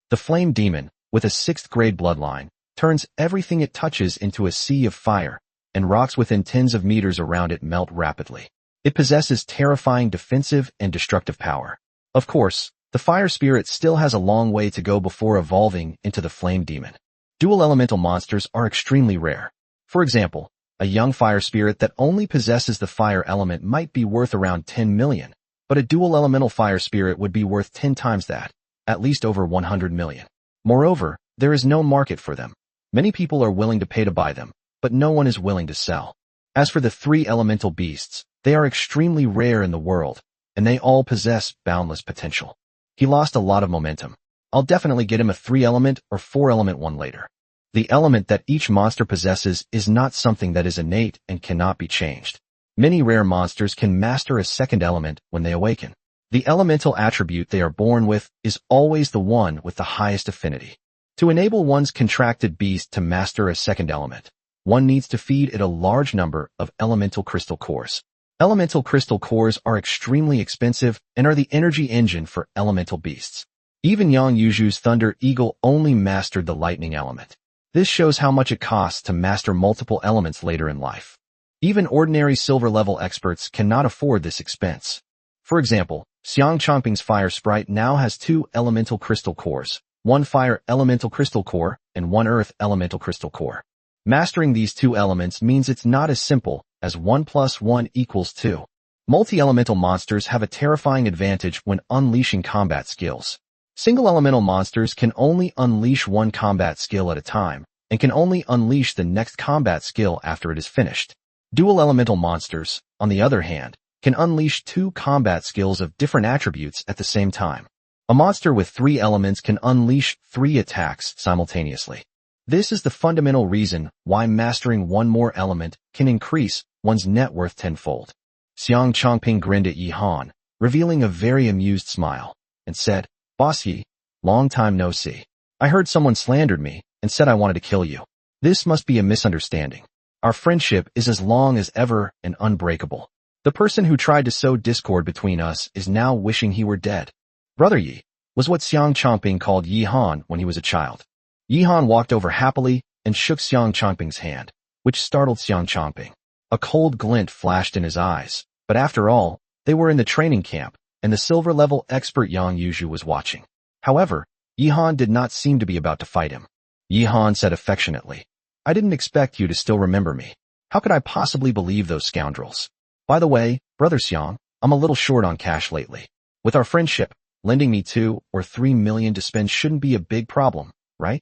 The flame demon, with a 6th grade bloodline, turns everything it touches into a sea of fire, and rocks within tens of meters around it melt rapidly. It possesses terrifying defensive and destructive power. Of course, the fire spirit still has a long way to go before evolving into the flame demon. Dual elemental monsters are extremely rare. For example, a young fire spirit that only possesses the fire element might be worth around 10 million, but a dual elemental fire spirit would be worth 10 times that, at least over 100 million. Moreover, there is no market for them. Many people are willing to pay to buy them, but no one is willing to sell. As for the 3 elemental beasts, they are extremely rare in the world, and they all possess boundless potential. He lost a lot of momentum. I'll definitely get him a 3-element or 4-element one later. The element that each monster possesses is not something that is innate and cannot be changed. Many rare monsters can master a 2nd element when they awaken. The elemental attribute they are born with is always the one with the highest affinity. To enable one's contracted beast to master a 2nd element, one needs to feed it a large number of elemental crystal cores. Elemental crystal cores are extremely expensive and are the energy engine for elemental beasts. Even Yang Yuju's Thunder Eagle only mastered the lightning element. This shows how much it costs to master multiple elements later in life. Even ordinary silver-level experts cannot afford this expense. For example, Xiang Chongping's fire sprite now has 2 elemental crystal cores, 1 fire elemental crystal core and 1 earth elemental crystal core. Mastering these 2 elements means it's not as simple as 1 + 1 = 2. Multi-elemental monsters have a terrifying advantage when unleashing combat skills. Single elemental monsters can only unleash 1 combat skill at a time, and can only unleash the next combat skill after it is finished. Dual elemental monsters, on the other hand, can unleash 2 combat skills of different attributes at the same time. A monster with 3 elements can unleash 3 attacks simultaneously. This is the fundamental reason why mastering 1 more element can increase one's net worth tenfold. Xiang Chongping grinned at Yihan, revealing a very amused smile, and said, "Boss Yi, long time no see. I heard someone slandered me and said I wanted to kill you. This must be a misunderstanding. Our friendship is as long as ever and unbreakable. The person who tried to sow discord between us is now wishing he were dead. Brother Yi was what Xiang Chongping called Yi Han when he was a child. Yi Han walked over happily and shook Xiang Chongping's hand, which startled Xiang Chongping. A cold glint flashed in his eyes, but after all, they were in the training camp, and the silver-level expert Yang Yuzhu was watching. However, Yi Han did not seem to be about to fight him. Yi Han said affectionately, "I didn't expect you to still remember me. How could I possibly believe those scoundrels? By the way, Brother Xiang, I'm a little short on cash lately. With our friendship, lending me 2 or 3 million to spend shouldn't be a big problem, right?"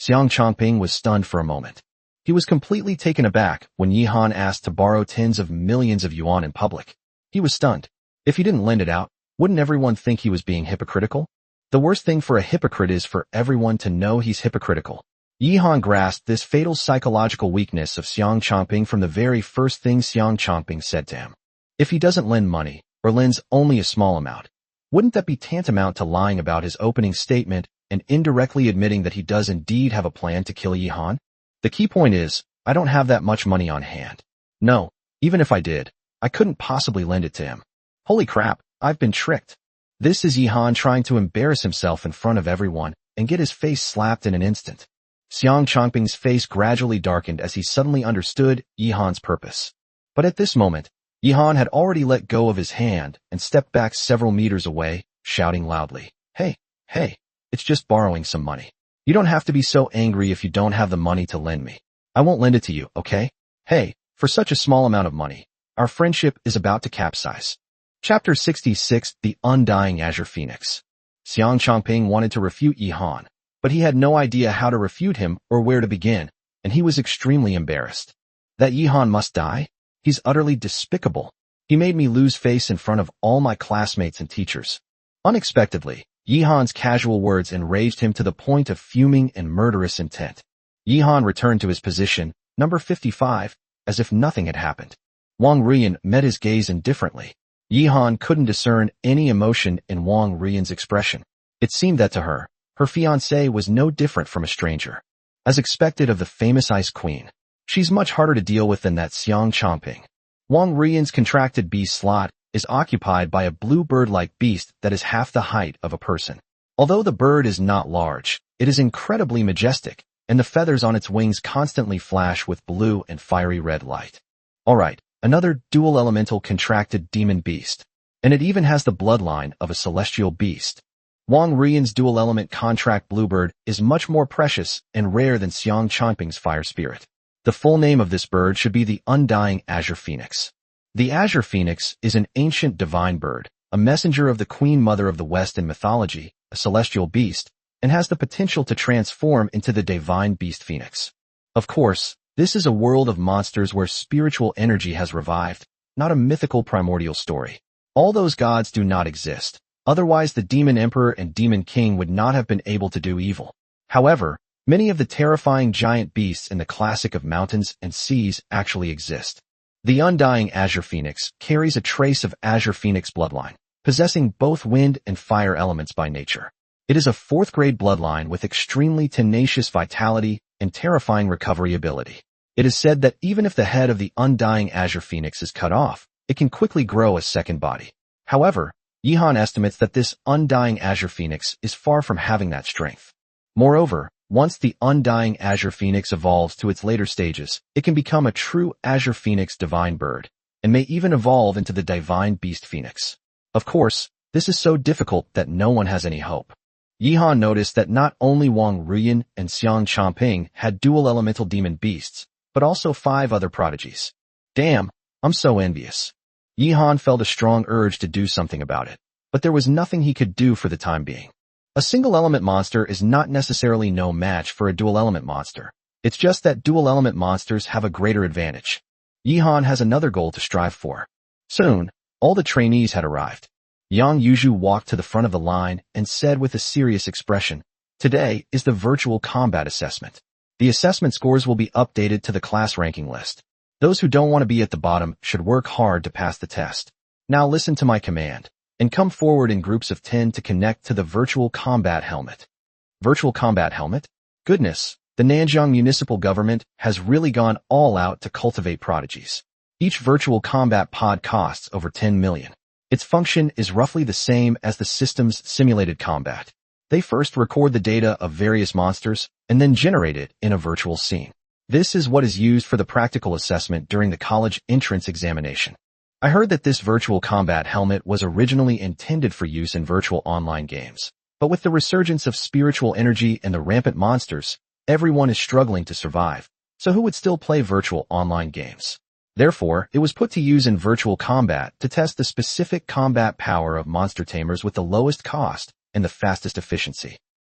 Xiang Chongping was stunned for a moment. He was completely taken aback when Yi Han asked to borrow tens of millions of yuan in public. He was stunned. If he didn't lend it out, wouldn't everyone think he was being hypocritical? The worst thing for a hypocrite is for everyone to know he's hypocritical. Yi Han grasped this fatal psychological weakness of Xiang Chongping from the very first thing Xiang Chongping said to him. If he doesn't lend money, or lends only a small amount, wouldn't that be tantamount to lying about his opening statement and indirectly admitting that he does indeed have a plan to kill Yi Han? The key point is, I don't have that much money on hand. No, even if I did, I couldn't possibly lend it to him. Holy crap, I've been tricked. This is Yi Han trying to embarrass himself in front of everyone and get his face slapped in an instant. Xiang Chongping's face gradually darkened as he suddenly understood Yi Han's purpose. But at this moment, Yi Han had already let go of his hand and stepped back several meters away, shouting loudly, Hey, it's just borrowing some money. You don't have to be so angry if you don't have the money to lend me. I won't lend it to you, okay? Hey, for such a small amount of money, our friendship is about to capsize. Chapter 66, The Undying Azure Phoenix. Xiang Chongping wanted to refute Yi Han, but he had no idea how to refute him or where to begin, and he was extremely embarrassed. That Yi Han must die? He's utterly despicable. He made me lose face in front of all my classmates and teachers. Unexpectedly, Yi Han's casual words enraged him to the point of fuming and murderous intent. Yi Han returned to his position, number 55, as if nothing had happened. Wong Ruian met his gaze indifferently. Yi Han couldn't discern any emotion in Wong Ruian's expression. It seemed that to her, her fiancé was no different from a stranger. As expected of the famous Ice Queen, she's much harder to deal with than that Xiang Chongping. Wong Ruian's contracted beast slot is occupied by a blue bird-like beast that is half the height of a person. Although the bird is not large, it is incredibly majestic, and the feathers on its wings constantly flash with blue and fiery red light. Alright, another dual elemental contracted demon beast, and it even has the bloodline of a celestial beast. Wong Ruian's dual element contract bluebird is much more precious and rare than Xiang Chongping's fire spirit. The full name of this bird should be the Undying Azure Phoenix. The Azure Phoenix is an ancient divine bird, a messenger of the Queen Mother of the West in mythology, a celestial beast, and has the potential to transform into the divine beast phoenix. Of course, this is a world of monsters where spiritual energy has revived, not a mythical primordial story. All those gods do not exist, otherwise the Demon Emperor and Demon King would not have been able to do evil. However, many of the terrifying giant beasts in the classic of mountains and seas actually exist. The Undying Azure Phoenix carries a trace of Azure Phoenix bloodline, possessing both wind and fire elements by nature. It is a 4th-grade bloodline with extremely tenacious vitality and terrifying recovery ability. It is said that even if the head of the Undying Azure Phoenix is cut off, it can quickly grow a second body. However, Yi Han estimates that this Undying Azure Phoenix is far from having that strength. Moreover, once the Undying Azure Phoenix evolves to its later stages, it can become a true Azure Phoenix divine bird, and may even evolve into the divine beast phoenix. Of course, this is so difficult that no one has any hope. Yi Han noticed that not only Wong Ruian and Xiang Chongping had dual elemental demon beasts, but also 5 other prodigies. Damn, I'm so envious. Yi Han felt a strong urge to do something about it, but there was nothing he could do for the time being. A single element monster is not necessarily no match for a dual element monster. It's just that dual element monsters have a greater advantage. Yi Han has another goal to strive for. Soon, all the trainees had arrived. Yang Yuzhu walked to the front of the line and said with a serious expression, "Today is the virtual combat assessment. The assessment scores will be updated to the class ranking list. Those who don't want to be at the bottom should work hard to pass the test. Now listen to my command, and come forward in groups of 10 to connect to the virtual combat helmet." Virtual combat helmet? Goodness, The Nanjiang municipal government has really gone all out to cultivate prodigies. Each virtual combat pod costs over 10 million. Its function is roughly the same as the system's simulated combat. They first record the data of various monsters and then generate it in a virtual scene. This is what is used for the practical assessment during the college entrance examination. I heard that this virtual combat helmet was originally intended for use in virtual online games. But with the resurgence of spiritual energy and the rampant monsters, everyone is struggling to survive. So who would still play virtual online games? Therefore, it was put to use in virtual combat to test the specific combat power of monster tamers with the lowest cost and the fastest efficiency.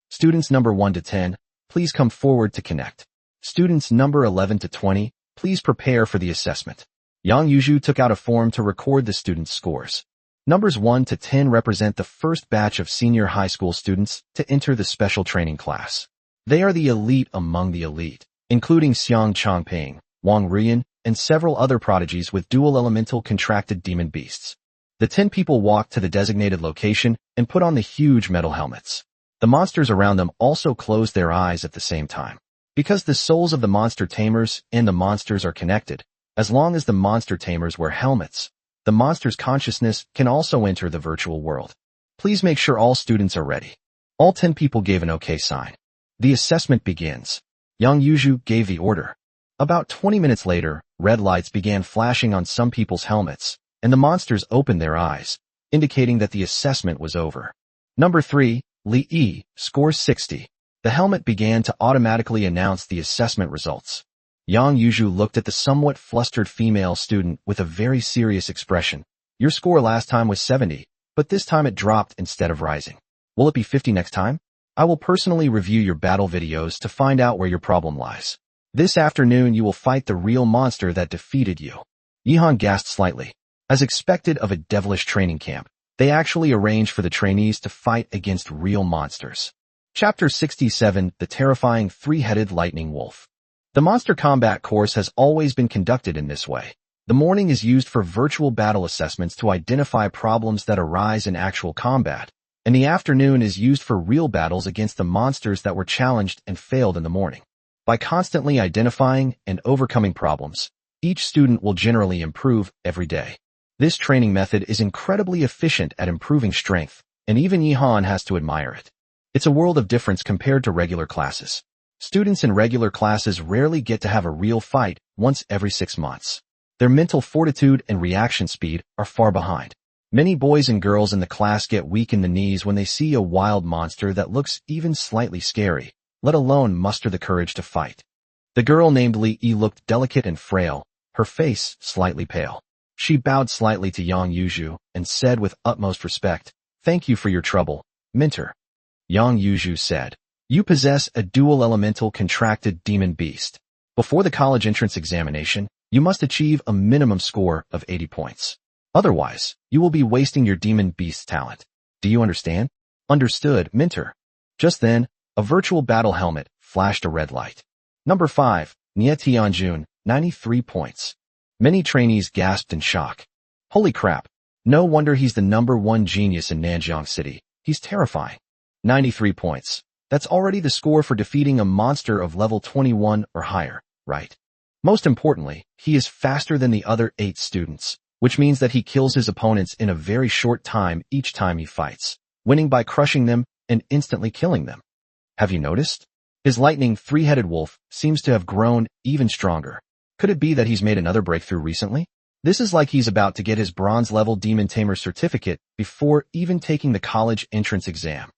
Students number 1 to 10, please come forward to connect. Students number 11 to 20, please prepare for the assessment. Yang Yuzhu took out a form to record the students' scores. Numbers 1 to 10 represent the first batch of senior high school students to enter the special training class. They are the elite among the elite, including Xiang Changping, Wong Ruian, and several other prodigies with dual elemental contracted demon beasts. The 10 people walked to the designated location and put on the huge metal helmets. The monsters around them also closed their eyes at the same time. Because the souls of the monster tamers and the monsters are connected, as long as the monster tamers wear helmets, the monster's consciousness can also enter the virtual world. Please make sure all students are ready. All 10 people gave an OK sign. The assessment begins. Yang Yuzhu gave the order. About 20 minutes later, red lights began flashing on some people's helmets, and the monsters opened their eyes, indicating that the assessment was over. Number 3, Li Yi, scores 60. The helmet began to automatically announce the assessment results. Yang Yuzhu looked at the somewhat flustered female student with a very serious expression. Your score last time was 70, but this time it dropped instead of rising. Will it be 50 next time? I will personally review your battle videos to find out where your problem lies. This afternoon you will fight the real monster that defeated you. Yihan gasped slightly. As expected of a devilish training camp, they actually arranged for the trainees to fight against real monsters. Chapter 67, The Terrifying Three-Headed Lightning Wolf. The monster combat course has always been conducted in this way. The morning is used for virtual battle assessments to identify problems that arise in actual combat, and the afternoon is used for real battles against the monsters that were challenged and failed in the morning. By constantly identifying and overcoming problems, each student will generally improve every day. This training method is incredibly efficient at improving strength, and even Yihan has to admire it. It's a world of difference compared to regular classes. Students in regular classes rarely get to have a real fight once every 6 months. Their mental fortitude and reaction speed are far behind. Many boys and girls in the class get weak in the knees when they see a wild monster that looks even slightly scary, let alone muster the courage to fight. The girl named Li Yi looked delicate and frail, her face slightly pale. She bowed slightly to Yang Yuzhu and said with utmost respect, "Thank you for your trouble, mentor." Yang Yuzhu said, "You possess a dual elemental contracted demon beast. Before the college entrance examination, you must achieve a minimum score of 80 points. Otherwise, you will be wasting your demon beast's talent. Do you understand?" "Understood, mentor." Just then, a virtual battle helmet flashed a red light. Number 5, Nie Tianjun, 93 points. Many trainees gasped in shock. Holy crap. No wonder he's the number 1 genius in Nanjiang City. He's terrifying. 93 points. That's already the score for defeating a monster of level 21 or higher, right? Most importantly, he is faster than the other 8 students, which means that he kills his opponents in a very short time each time he fights, winning by crushing them and instantly killing them. Have you noticed? His lightning three-headed wolf seems to have grown even stronger. Could it be that he's made another breakthrough recently? This is like he's about to get his bronze-level Demon Tamer certificate before even taking the college entrance exam.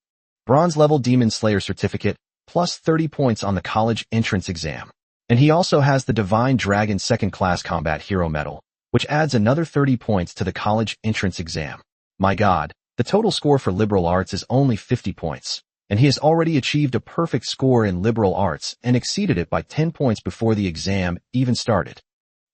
Bronze-level Demon Slayer certificate, plus 30 points on the college entrance exam. And he also has the Divine Dragon second-class combat hero medal, which adds another 30 points to the college entrance exam. My god, the total score for liberal arts is only 50 points. And he has already achieved a perfect score in liberal arts and exceeded it by 10 points before the exam even started.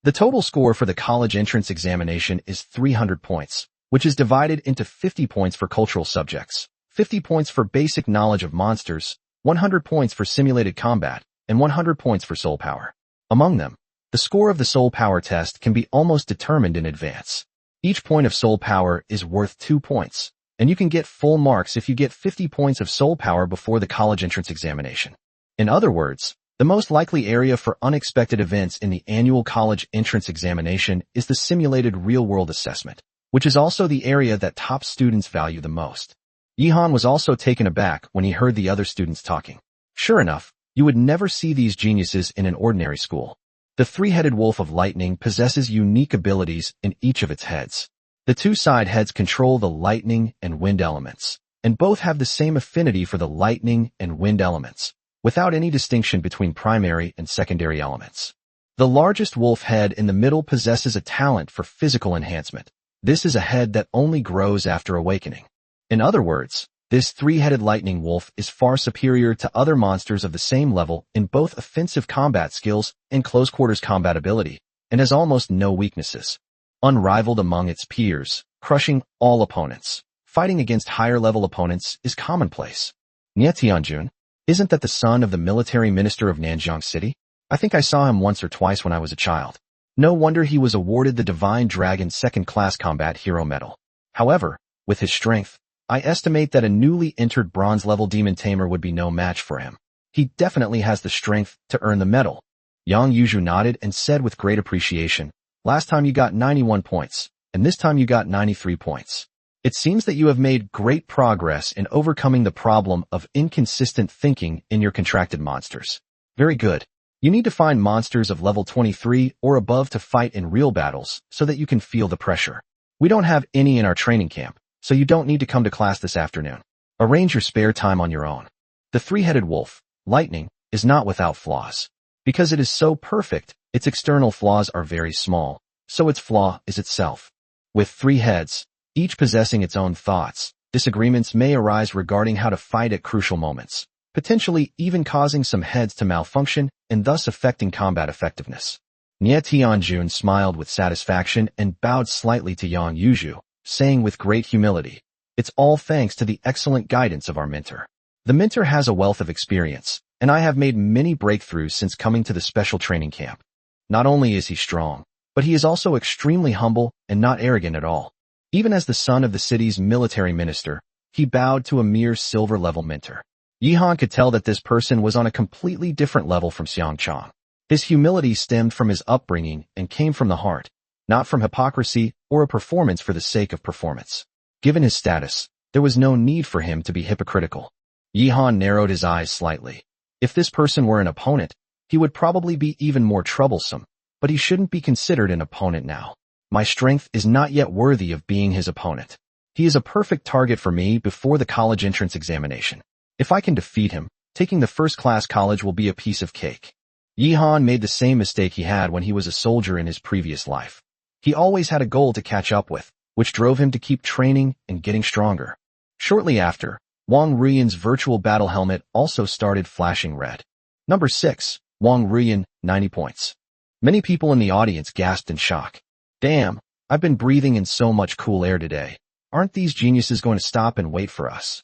The total score for the college entrance examination is 300 points, which is divided into 50 points for cultural subjects, 50 points for basic knowledge of monsters, 100 points for simulated combat, and 100 points for soul power. Among them, the score of the soul power test can be almost determined in advance. Each point of soul power is worth 2 points. And you can get full marks if you get 50 points of soul power before the college entrance examination. In other words, The most likely area for unexpected events in the annual college entrance examination is the simulated real-world assessment, which is also the area that top students value the most. Yihan was also taken aback when he heard the other students talking. Sure enough, you would never see these geniuses in an ordinary school. The three-headed wolf of lightning possesses unique abilities in each of its heads. The two side heads control the lightning and wind elements, and both have the same affinity for the lightning and wind elements, without any distinction between primary and secondary elements. The largest wolf head in the middle possesses a talent for physical enhancement. This is a head that only grows after awakening. In other words, this three-headed lightning wolf is far superior to other monsters of the same level in both offensive combat skills and close-quarters combat ability, and has almost no weaknesses. Unrivaled among its peers, crushing all opponents. Fighting against higher-level opponents is commonplace. Nie Tianjun, isn't that the son of the military minister of Nanjiang City? I think I saw him once or twice when I was a child. No wonder he was awarded the Divine Dragon Second-Class Combat Hero Medal. However, with his strength, I estimate that a newly entered bronze-level demon tamer would be no match for him. He definitely has the strength to earn the medal. Yang Yuju nodded and said with great appreciation, "Last time you got 91 points, and this time you got 93 points. It seems that you have made great progress in overcoming the problem of inconsistent thinking in your contracted monsters. Very good. You need to find monsters of level 23 or above to fight in real battles so that you can feel the pressure. We don't have any in our training camp, so you don't need to come to class this afternoon. Arrange your spare time on your own." The three-headed wolf, lightning, is not without flaws. Because it is so perfect, its external flaws are very small, so its flaw is itself. With three heads, each possessing its own thoughts, disagreements may arise regarding how to fight at crucial moments, potentially even causing some heads to malfunction and thus affecting combat effectiveness. Nie Tianjun smiled with satisfaction and bowed slightly to Yang Yuju, saying with great humility, "It's all thanks to the excellent guidance of our mentor. The mentor has a wealth of experience, and I have made many breakthroughs since coming to the special training camp. Not only is he strong, but he is also extremely humble and not arrogant at all. Even as the son of the city's military minister, he bowed to a mere silver-level mentor." Yihan could tell that this person was on a completely different level from Xiang Chang. His humility stemmed from his upbringing and came from the heart, not from hypocrisy or a performance for the sake of performance. Given his status, there was no need for him to be hypocritical. Yihan narrowed his eyes slightly. If this person were an opponent, he would probably be even more troublesome, but he shouldn't be considered an opponent now. My strength is not yet worthy of being his opponent. He is a perfect target for me before the college entrance examination. If I can defeat him, taking the first-class college will be a piece of cake. Yihan made the same mistake he had when he was a soldier in his previous life. He always had a goal to catch up with, which drove him to keep training and getting stronger. Shortly after, Wong Ruian's virtual battle helmet also started flashing red. Number 6, Wong Ruian, 90 points. Many people in the audience gasped in shock. Damn, I've been breathing in so much cool air today. Aren't these geniuses going to stop and wait for us?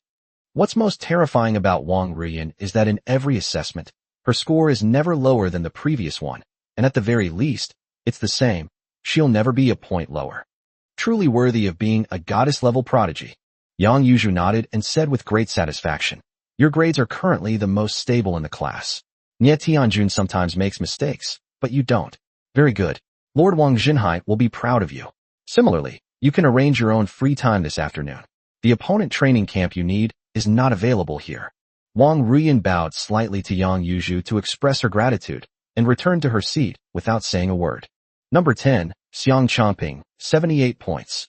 What's most terrifying about Wong Ruian is that in every assessment, her score is never lower than the previous one, and at the very least, it's the same. She'll never be a point lower. Truly worthy of being a goddess-level prodigy. Yang Yuju nodded and said with great satisfaction, "Your grades are currently the most stable in the class. Nie Tianjun sometimes makes mistakes, but you don't. Very good. Lord Wang Jinhai will be proud of you. Similarly, you can arrange your own free time this afternoon. The opponent training camp you need is not available here." Wong Ruian bowed slightly to Yang Yuju to express her gratitude and returned to her seat without saying a word. Number 10, Xiang Changping, 78 points.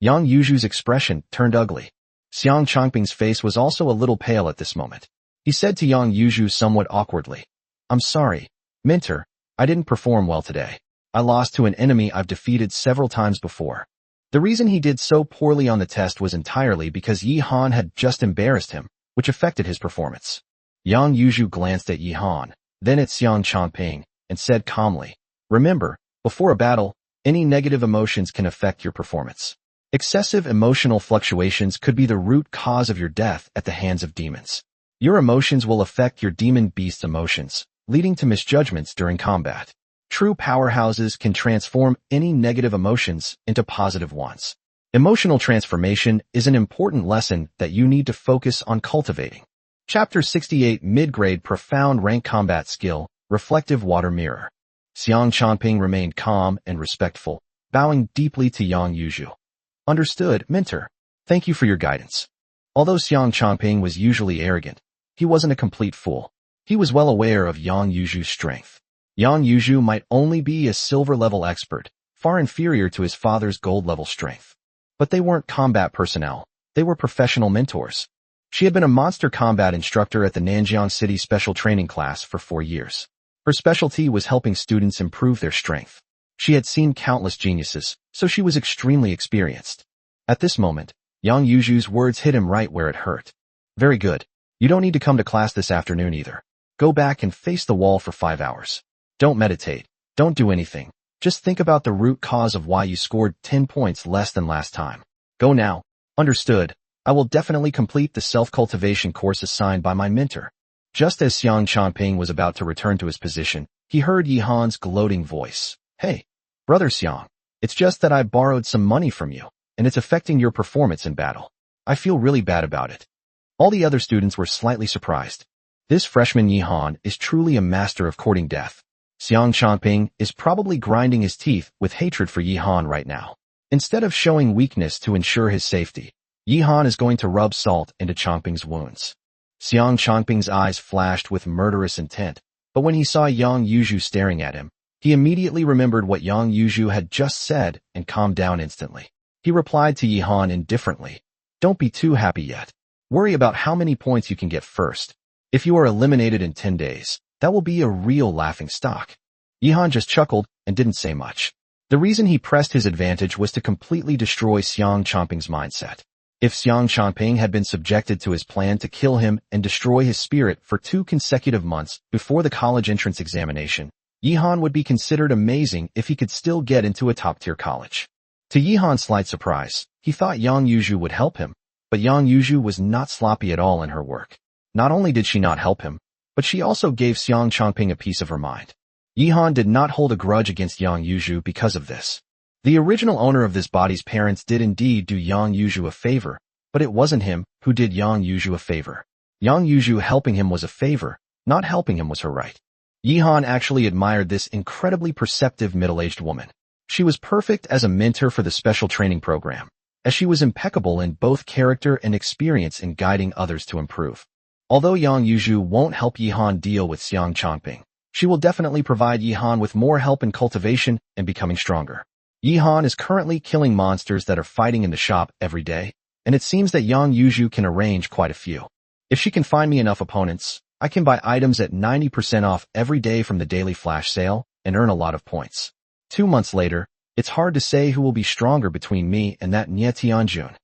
Yang Yuju's expression turned ugly. Xiang Changping's face was also a little pale at this moment. He said to Yang Yuju somewhat awkwardly, "I'm sorry, mentor, I didn't perform well today. I lost to an enemy I've defeated several times before." The reason he did so poorly on the test was entirely because Yihan had just embarrassed him, which affected his performance. Yang Yuju glanced at Yihan, then at Xiang Changping, and said calmly, "Remember, before a battle, any negative emotions can affect your performance. Excessive emotional fluctuations could be the root cause of your death at the hands of demons. Your emotions will affect your demon beast's emotions, leading to misjudgments during combat. True powerhouses can transform any negative emotions into positive ones. Emotional transformation is an important lesson that you need to focus on cultivating." Chapter 68 Mid-Grade Profound Rank Combat Skill, Reflective Water Mirror. Xiang Changping remained calm and respectful, bowing deeply to Yang Yuzhu. Understood, mentor. Thank you for your guidance. Although Xiang Changping was usually arrogant, he wasn't a complete fool. He was well aware of Yang Yuzhu's strength. Yang Yuzhu might only be a silver-level expert, far inferior to his father's gold-level strength. But they weren't combat personnel. They were professional mentors. She had been a monster combat instructor at the Nanjiang City Special Training Class for 4 years. Her specialty was helping students improve their strength. She had seen countless geniuses, so she was extremely experienced. At this moment, Yang Yuzhu's words hit him right where it hurt. Very good. You don't need to come to class this afternoon either. Go back and face the wall for 5 hours. Don't meditate. Don't do anything. Just think about the root cause of why you scored 10 points less than last time. Go now. Understood. I will definitely complete the self-cultivation course assigned by my mentor. Just as Xiang Changping was about to return to his position, he heard Yi Han's gloating voice. Hey, Brother Xiang, it's just that I borrowed some money from you, and it's affecting your performance in battle. I feel really bad about it. All the other students were slightly surprised. This freshman Yi Han is truly a master of courting death. Xiang Changping is probably grinding his teeth with hatred for Yi Han right now. Instead of showing weakness to ensure his safety, Yi Han is going to rub salt into Changping's wounds. Xiang Changping's eyes flashed with murderous intent, but when he saw Yang Yuzhu staring at him, he immediately remembered what Yang Yuzhu had just said and calmed down instantly. He replied to Yi Han indifferently, "Don't be too happy yet. Worry about how many points you can get first. If you are eliminated in 10 days, that will be a real laughing stock." Yi Han just chuckled and didn't say much. The reason he pressed his advantage was to completely destroy Xiang Changping's mindset. If Xiang Changping had been subjected to his plan to kill him and destroy his spirit for 2 consecutive months before the college entrance examination, Yi Han would be considered amazing if he could still get into a top-tier college. To Yi Han's slight surprise, he thought Yang Yuzhu would help him, but Yang Yuzhu was not sloppy at all in her work. Not only did she not help him, but she also gave Xiang Changping a piece of her mind. Yi Han did not hold a grudge against Yang Yuzhu because of this. The original owner of this body's parents did indeed do Yang Yuzhu a favor, but it wasn't him who did Yang Yuzhu a favor. Yang Yuzhu helping him was a favor, not helping him was her right. Yi Han actually admired this incredibly perceptive middle-aged woman. She was perfect as a mentor for the special training program, as she was impeccable in both character and experience in guiding others to improve. Although Yang Yuzhu won't help Yi Han deal with Xiang Changping, she will definitely provide Yi Han with more help in cultivation and becoming stronger. Yi Han is currently killing monsters that are fighting in the shop every day, and it seems that Yang Yuzhu can arrange quite a few. If she can find me enough opponents, I can buy items at 90% off every day from the daily flash sale and earn a lot of points. 2 months later, it's hard to say who will be stronger between me and that Nie Tianjun.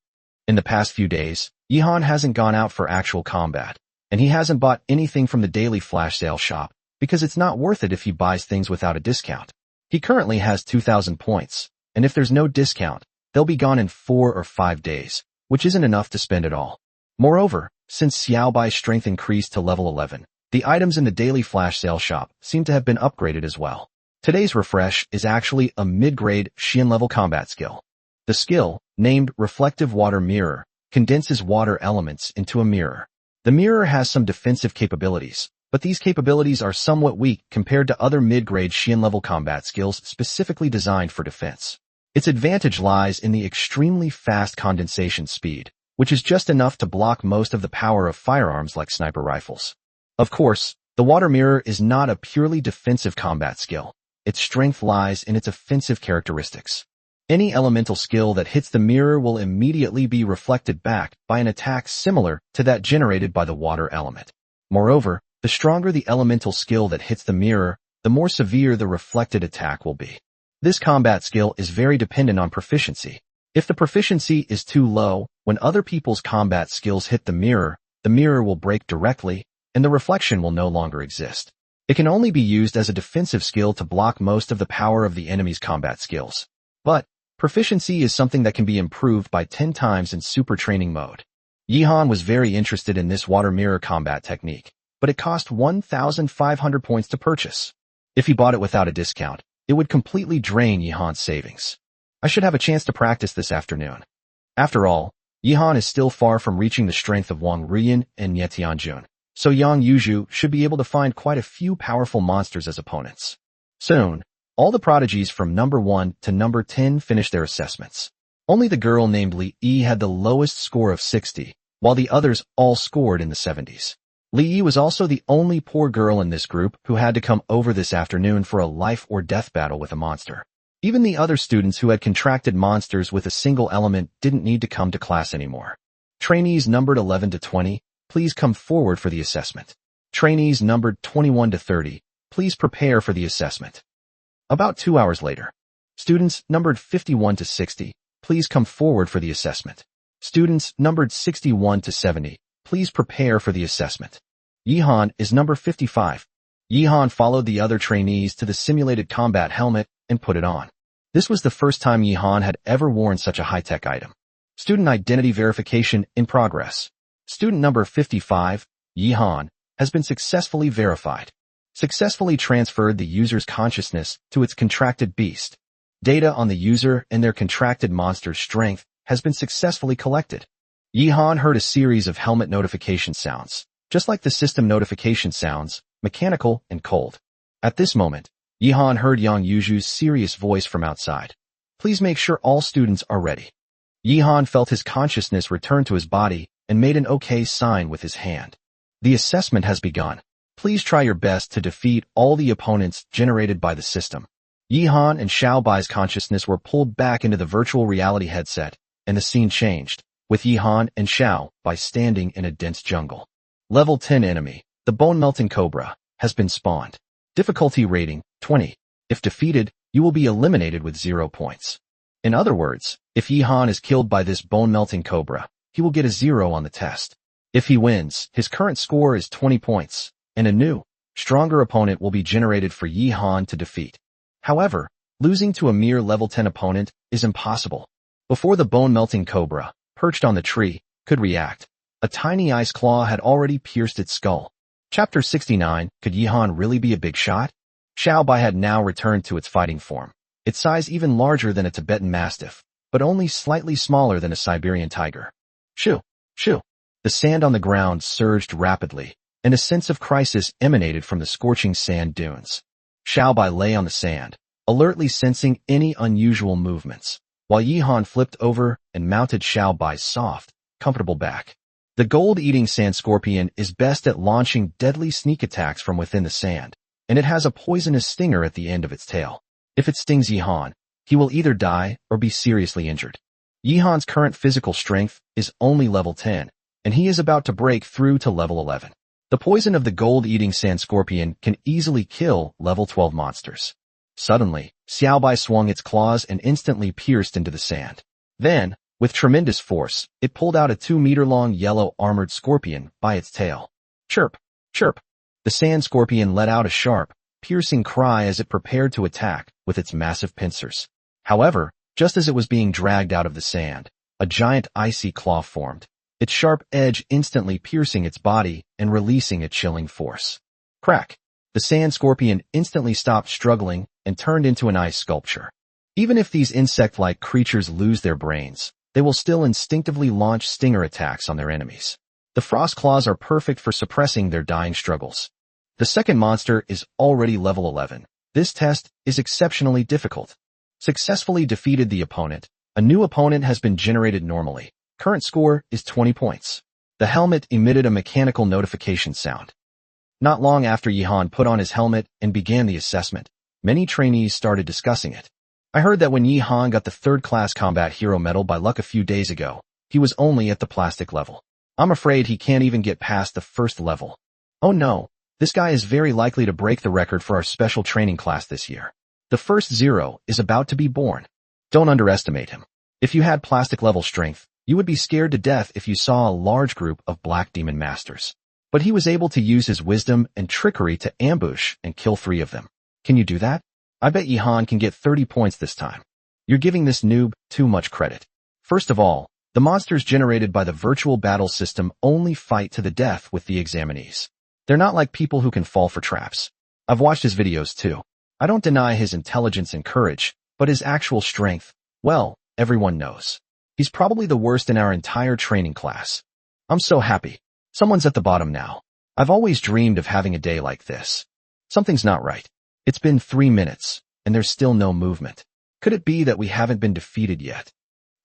In the past few days, Yi Han hasn't gone out for actual combat, and he hasn't bought anything from the daily flash sale shop, because it's not worth it if he buys things without a discount. He currently has 2,000 points, and if there's no discount, they'll be gone in 4 or 5 days, which isn't enough to spend it all. Moreover, since Xiaobai's strength increased to level 11, the items in the daily flash sale shop seem to have been upgraded as well. Today's refresh is actually a mid-grade Xian-level combat skill. The skill, named Reflective Water Mirror, condenses water elements into a mirror. The mirror has some defensive capabilities, but these capabilities are somewhat weak compared to other mid-grade Xian-level combat skills specifically designed for defense. Its advantage lies in the extremely fast condensation speed, which is just enough to block most of the power of firearms like sniper rifles. Of course, the water mirror is not a purely defensive combat skill. Its strength lies in its offensive characteristics. Any elemental skill that hits the mirror will immediately be reflected back by an attack similar to that generated by the water element. Moreover, the stronger the elemental skill that hits the mirror, the more severe the reflected attack will be. This combat skill is very dependent on proficiency. If the proficiency is too low, when other people's combat skills hit the mirror will break directly, and the reflection will no longer exist. It can only be used as a defensive skill to block most of the power of the enemy's combat skills. But proficiency is something that can be improved by 10 times in super training mode. Yi Han was very interested in this water mirror combat technique, but it cost 1,500 points to purchase. If he bought it without a discount, it would completely drain Yi Han's savings. I should have a chance to practice this afternoon. After all, Yi Han is still far from reaching the strength of Wong Ruian and Nie Tianjun. so Yang Yuju should be able to find quite a few powerful monsters as opponents. Soon, all the prodigies from number 1 to number 10 finished their assessments. Only the girl named Li Yi had the lowest score of 60, while the others all scored in the 70s. Li Yi was also the only poor girl in this group who had to come over this afternoon for a life or death battle with a monster. Even the other students who had contracted monsters with a single element didn't need to come to class anymore. Trainees numbered 11 to 20, please come forward for the assessment. Trainees numbered 21 to 30, please prepare for the assessment. About 2 hours later, students numbered 51 to 60, please come forward for the assessment. Students numbered 61 to 70, please prepare for the assessment. Yihan is number 55. Yihan followed the other trainees to the simulated combat helmet and put it on. This was the first time Yihan had ever worn such a high-tech item. Student identity verification in progress. Student number 55, Yihan, has been successfully verified. Successfully transferred the user's consciousness to its contracted beast. Data on the user and their contracted monster's strength has been successfully collected. Yihan heard a series of helmet notification sounds, just like the system notification sounds, mechanical and cold. At this moment, Yihan heard Yang Yuju's serious voice from outside. Please make sure all students are ready. Yihan felt his consciousness return to his body and made an OK sign with his hand. The assessment has begun. Please try your best to defeat all the opponents generated by the system. Yihan and Xiaobai's consciousness were pulled back into the virtual reality headset, and the scene changed, with Yihan and Xiaobai standing in a dense jungle. Level 10 enemy, the bone-melting cobra, has been spawned. Difficulty rating, 20. If defeated, you will be eliminated with 0 points. In other words, if Yihan is killed by this bone-melting cobra, he will get a 0 on the test. If he wins, his current score is 20 points, and a new, stronger opponent will be generated for Yihan to defeat. However, losing to a mere level 10 opponent is impossible. Before the bone-melting cobra, perched on the tree, could react, a tiny ice claw had already pierced its skull. Chapter 69, could Yihan really be a big shot? Xiaobai had now returned to its fighting form, its size even larger than a Tibetan Mastiff, but only slightly smaller than a Siberian tiger. Shoo! Shoo! The sand on the ground surged rapidly, and a sense of crisis emanated from the scorching sand dunes. Xiaobai lay on the sand, alertly sensing any unusual movements, while Yihan flipped over and mounted Xiaobai's soft, comfortable back. The gold-eating sand scorpion is best at launching deadly sneak attacks from within the sand, and it has a poisonous stinger at the end of its tail. If it stings Yihan, he will either die or be seriously injured. Yihan's current physical strength is only level 10, and he is about to break through to level 11. The poison of the gold-eating sand scorpion can easily kill level 12 monsters. Suddenly, Xiaobai swung its claws and instantly pierced into the sand. Then, with tremendous force, it pulled out a 2-meter-long yellow armored scorpion by its tail. Chirp! Chirp! The sand scorpion let out a sharp, piercing cry as it prepared to attack with its massive pincers. However, just as it was being dragged out of the sand, a giant icy claw formed, its sharp edge instantly piercing its body and releasing a chilling force. Crack! The sand scorpion instantly stopped struggling and turned into an ice sculpture. Even if these insect-like creatures lose their brains, they will still instinctively launch stinger attacks on their enemies. The frost claws are perfect for suppressing their dying struggles. The second monster is already level 11. This test is exceptionally difficult. Successfully defeated the opponent. A new opponent has been generated normally. Current score is 20 points. The helmet emitted a mechanical notification sound. Not long after Yihan put on his helmet and began the assessment, many trainees started discussing it. I heard that when Yihan got the 3rd class combat hero medal by luck a few days ago, he was only at the plastic level. I'm afraid he can't even get past the 1st level. Oh no, this guy is very likely to break the record for our special training class this year. The first Zero is about to be born. Don't underestimate him. If you had plastic level strength, you would be scared to death if you saw a large group of black demon masters. But he was able to use his wisdom and trickery to ambush and kill 3 of them. Can you do that? I bet Yihan can get 30 points this time. You're giving this noob too much credit. First of all, the monsters generated by the virtual battle system only fight to the death with the examinees. They're not like people who can fall for traps. I've watched his videos too. I don't deny his intelligence and courage, but his actual strength, well, everyone knows. He's probably the worst in our entire training class. I'm so happy. Someone's at the bottom now. I've always dreamed of having a day like this. Something's not right. It's been 3 minutes, and there's still no movement. Could it be that we haven't been defeated yet?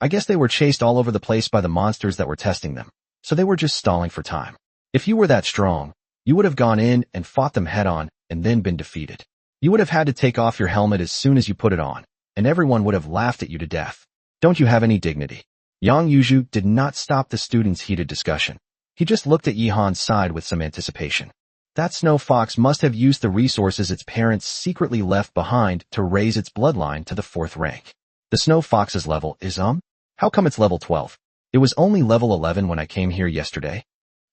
I guess they were chased all over the place by the monsters that were testing them, so they were just stalling for time. If you were that strong, you would have gone in and fought them head-on and then been defeated. You would have had to take off your helmet as soon as you put it on, and everyone would have laughed at you to death. Don't you have any dignity? Yang Yuju did not stop the students' heated discussion. He just looked at Yihan's side with some anticipation. That snow fox must have used the resources its parents secretly left behind to raise its bloodline to the 4th rank. The snow fox's level is How come it's level 12? It was only level 11 when I came here yesterday.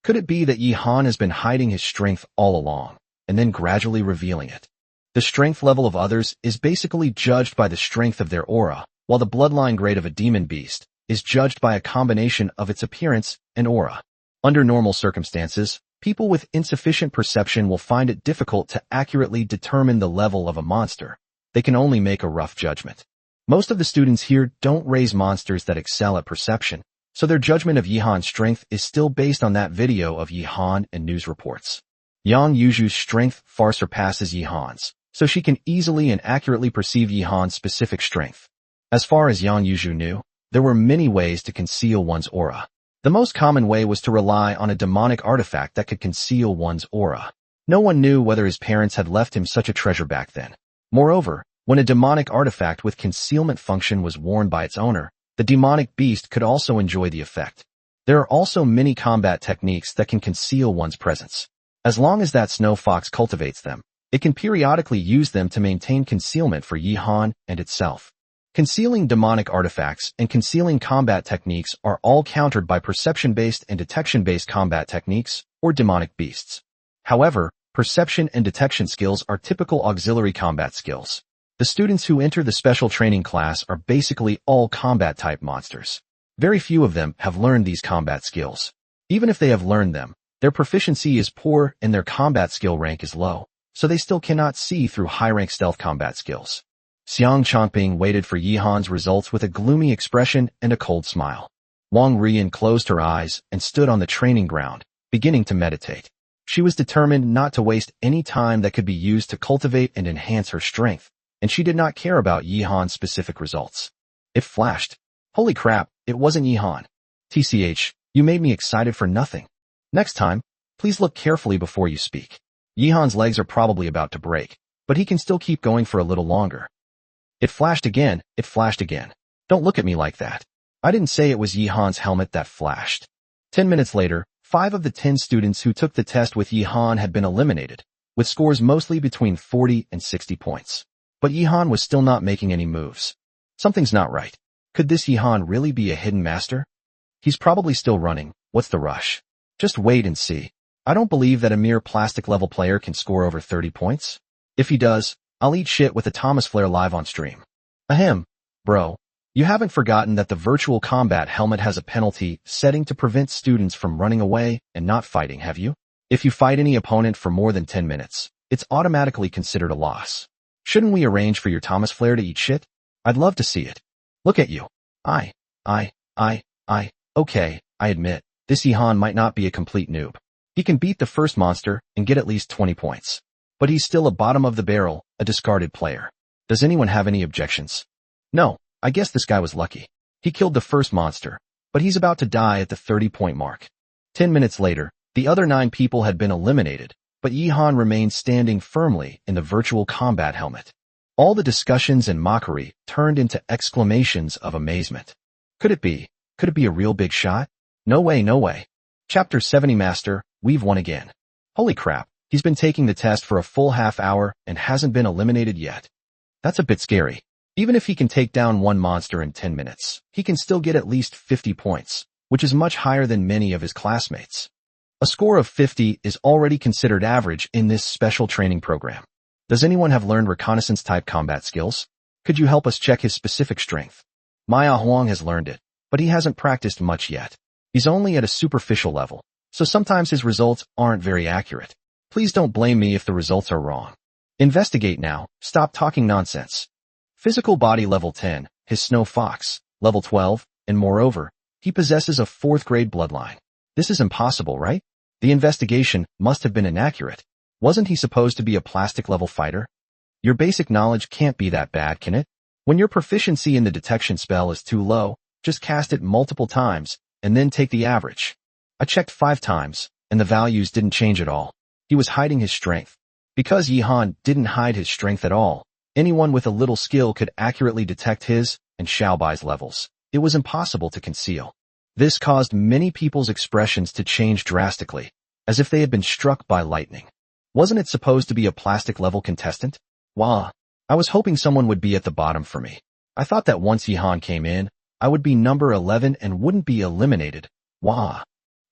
Could it be that Yihan has been hiding his strength all along, and then gradually revealing it? The strength level of others is basically judged by the strength of their aura, while the bloodline grade of a demon beast is judged by a combination of its appearance and aura. Under normal circumstances, people with insufficient perception will find it difficult to accurately determine the level of a monster. They can only make a rough judgment. Most of the students here don't raise monsters that excel at perception, so their judgment of Yihan's strength is still based on that video of Yihan and news reports. Yang Yuju's strength far surpasses Yihan's, so she can easily and accurately perceive Yihan's specific strength. As far as Yang Yuju knew, there were many ways to conceal one's aura. The most common way was to rely on a demonic artifact that could conceal one's aura. No one knew whether his parents had left him such a treasure back then. Moreover, when a demonic artifact with concealment function was worn by its owner, the demonic beast could also enjoy the effect. There are also many combat techniques that can conceal one's presence. As long as that snow fox cultivates them, it can periodically use them to maintain concealment for Yihan and itself. Concealing demonic artifacts and concealing combat techniques are all countered by perception-based and detection-based combat techniques, or demonic beasts. However, perception and detection skills are typical auxiliary combat skills. The students who enter the special training class are basically all combat-type monsters. Very few of them have learned these combat skills. Even if they have learned them, their proficiency is poor and their combat skill rank is low, so they still cannot see through high-rank stealth combat skills. Xiang Chongping waited for Yihan's results with a gloomy expression and a cold smile. Wong Ruian closed her eyes and stood on the training ground, beginning to meditate. She was determined not to waste any time that could be used to cultivate and enhance her strength, and she did not care about Yihan's specific results. It flashed. Holy crap, it wasn't Yihan. TCH, you made me excited for nothing. Next time, please look carefully before you speak. Yihan's legs are probably about to break, but he can still keep going for a little longer. It flashed again, it flashed again. Don't look at me like that. I didn't say it was Yihan's helmet that flashed. 10 minutes later, 5 of the 10 students who took the test with Yihan had been eliminated, with scores mostly between 40 and 60 points. But Yihan was still not making any moves. Something's not right. Could this Yihan really be a hidden master? He's probably still running. What's the rush? Just wait and see. I don't believe that a mere plastic-level player can score over 30 points. If he does, I'll eat shit with a Thomas Flare live on stream. Ahem. Bro, you haven't forgotten that the virtual combat helmet has a penalty setting to prevent students from running away and not fighting, have you? If you fight any opponent for more than 10 minutes, it's automatically considered a loss. Shouldn't we arrange for your Thomas Flare to eat shit? I'd love to see it. Look at you. Okay, I admit, this Yihan might not be a complete noob. He can beat the first monster and get at least 20 points. But he's still a bottom of the barrel, a discarded player. Does anyone have any objections? No, I guess this guy was lucky. He killed the first monster, but he's about to die at the 30-point mark. 10 minutes later, the other 9 people had been eliminated, but Yihan remained standing firmly in the virtual combat helmet. All the discussions and mockery turned into exclamations of amazement. Could it be a real big shot? No way, no way. Chapter 70 Master, we've won again. Holy crap. He's been taking the test for a full half hour and hasn't been eliminated yet. That's a bit scary. Even if he can take down one monster in 10 minutes, he can still get at least 50 points, which is much higher than many of his classmates. A score of 50 is already considered average in this special training program. Does anyone have learned reconnaissance-type combat skills? Could you help us check his specific strength? Maya Huang has learned it, but he hasn't practiced much yet. He's only at a superficial level, so sometimes his results aren't very accurate. Please don't blame me if the results are wrong. Investigate now, stop talking nonsense. Physical body level 10, his snow fox, level 12, and moreover, he possesses a 4th grade bloodline. This is impossible, right? The investigation must have been inaccurate. Wasn't he supposed to be a plastic-level fighter? Your basic knowledge can't be that bad, can it? When your proficiency in the detection spell is too low, just cast it multiple times, and then take the average. I checked 5 times, and the values didn't change at all. He was hiding his strength. Because Yihan didn't hide his strength at all, anyone with a little skill could accurately detect his and Xiaobai's levels. It was impossible to conceal. This caused many people's expressions to change drastically, as if they had been struck by lightning. Wasn't it supposed to be a plastic-level contestant? Wah! I was hoping someone would be at the bottom for me. I thought that once Yihan came in, I would be number 11 and wouldn't be eliminated. Wah!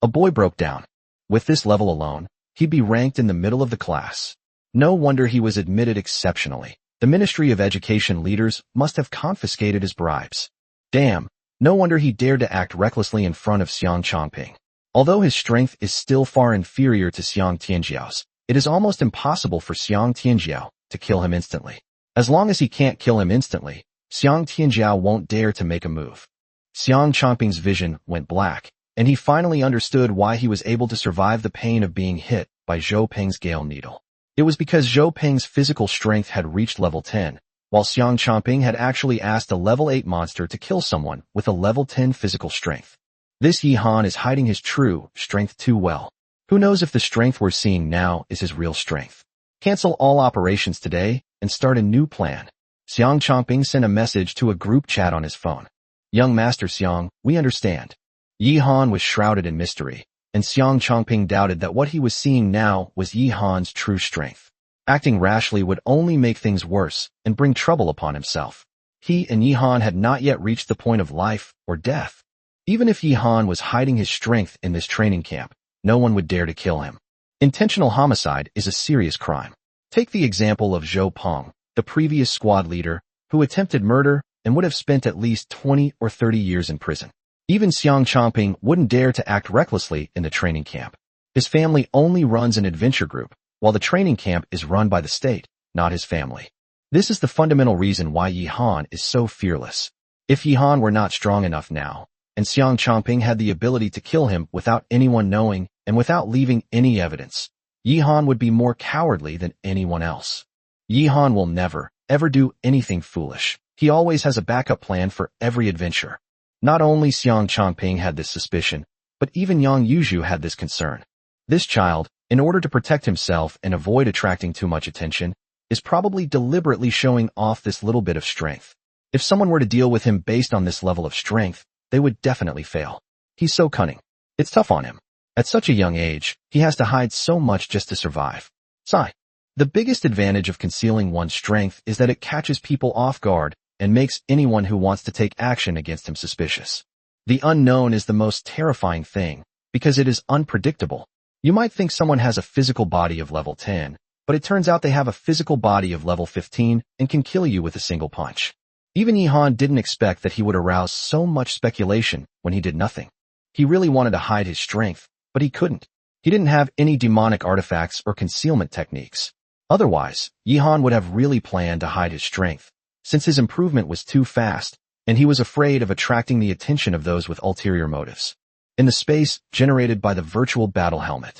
A boy broke down. With this level alone, he'd be ranked in the middle of the class. No wonder he was admitted exceptionally. The Ministry of Education leaders must have confiscated his bribes. Damn, no wonder he dared to act recklessly in front of Xiang Chongping. Although his strength is still far inferior to Xiang Tianjiao's, it is almost impossible for Xiang Tianjiao to kill him instantly. As long as he can't kill him instantly, Xiang Tianjiao won't dare to make a move. Xiang Chongping's vision went black, and he finally understood why he was able to survive the pain of being hit by Zhou Peng's Gale Needle. It was because Zhou Peng's physical strength had reached level 10, while Xiang Chongping had actually asked a level 8 monster to kill someone with a level 10 physical strength. This Yihan is hiding his true strength too well. Who knows if the strength we're seeing now is his real strength. Cancel all operations today and start a new plan. Xiang Chongping sent a message to a group chat on his phone. Young Master Xiang, we understand. Yihan was shrouded in mystery, and Xiang Chongping doubted that what he was seeing now was Yihan's true strength. Acting rashly would only make things worse and bring trouble upon himself. He and Yihan had not yet reached the point of life or death. Even if Yihan was hiding his strength in this training camp, no one would dare to kill him. Intentional homicide is a serious crime. Take the example of Zhou Peng, the previous squad leader, who attempted murder and would have spent at least 20 or 30 years in prison. Even Xiang Chongping wouldn't dare to act recklessly in the training camp. His family only runs an adventure group, while the training camp is run by the state, not his family. This is the fundamental reason why Yihan is so fearless. If Yihan were not strong enough now, and Xiang Chongping had the ability to kill him without anyone knowing and without leaving any evidence, Yihan would be more cowardly than anyone else. Yihan will never, ever do anything foolish. He always has a backup plan for every adventure. Not only Xiang Chongping had this suspicion, but even Yang Yuzhu had this concern. This child, in order to protect himself and avoid attracting too much attention, is probably deliberately showing off this little bit of strength. If someone were to deal with him based on this level of strength, they would definitely fail. He's so cunning. It's tough on him. At such a young age, he has to hide so much just to survive. Sigh. The biggest advantage of concealing one's strength is that it catches people off guard and makes anyone who wants to take action against him suspicious. The unknown is the most terrifying thing, because it is unpredictable. You might think someone has a physical body of level 10, but it turns out they have a physical body of level 15 and can kill you with a single punch. Even Yihan didn't expect that he would arouse so much speculation when he did nothing. He really wanted to hide his strength, but he couldn't. He didn't have any demonic artifacts or concealment techniques. Otherwise, Yihan would have really planned to hide his strength, since his improvement was too fast, and he was afraid of attracting the attention of those with ulterior motives. In the space generated by the virtual battle helmet,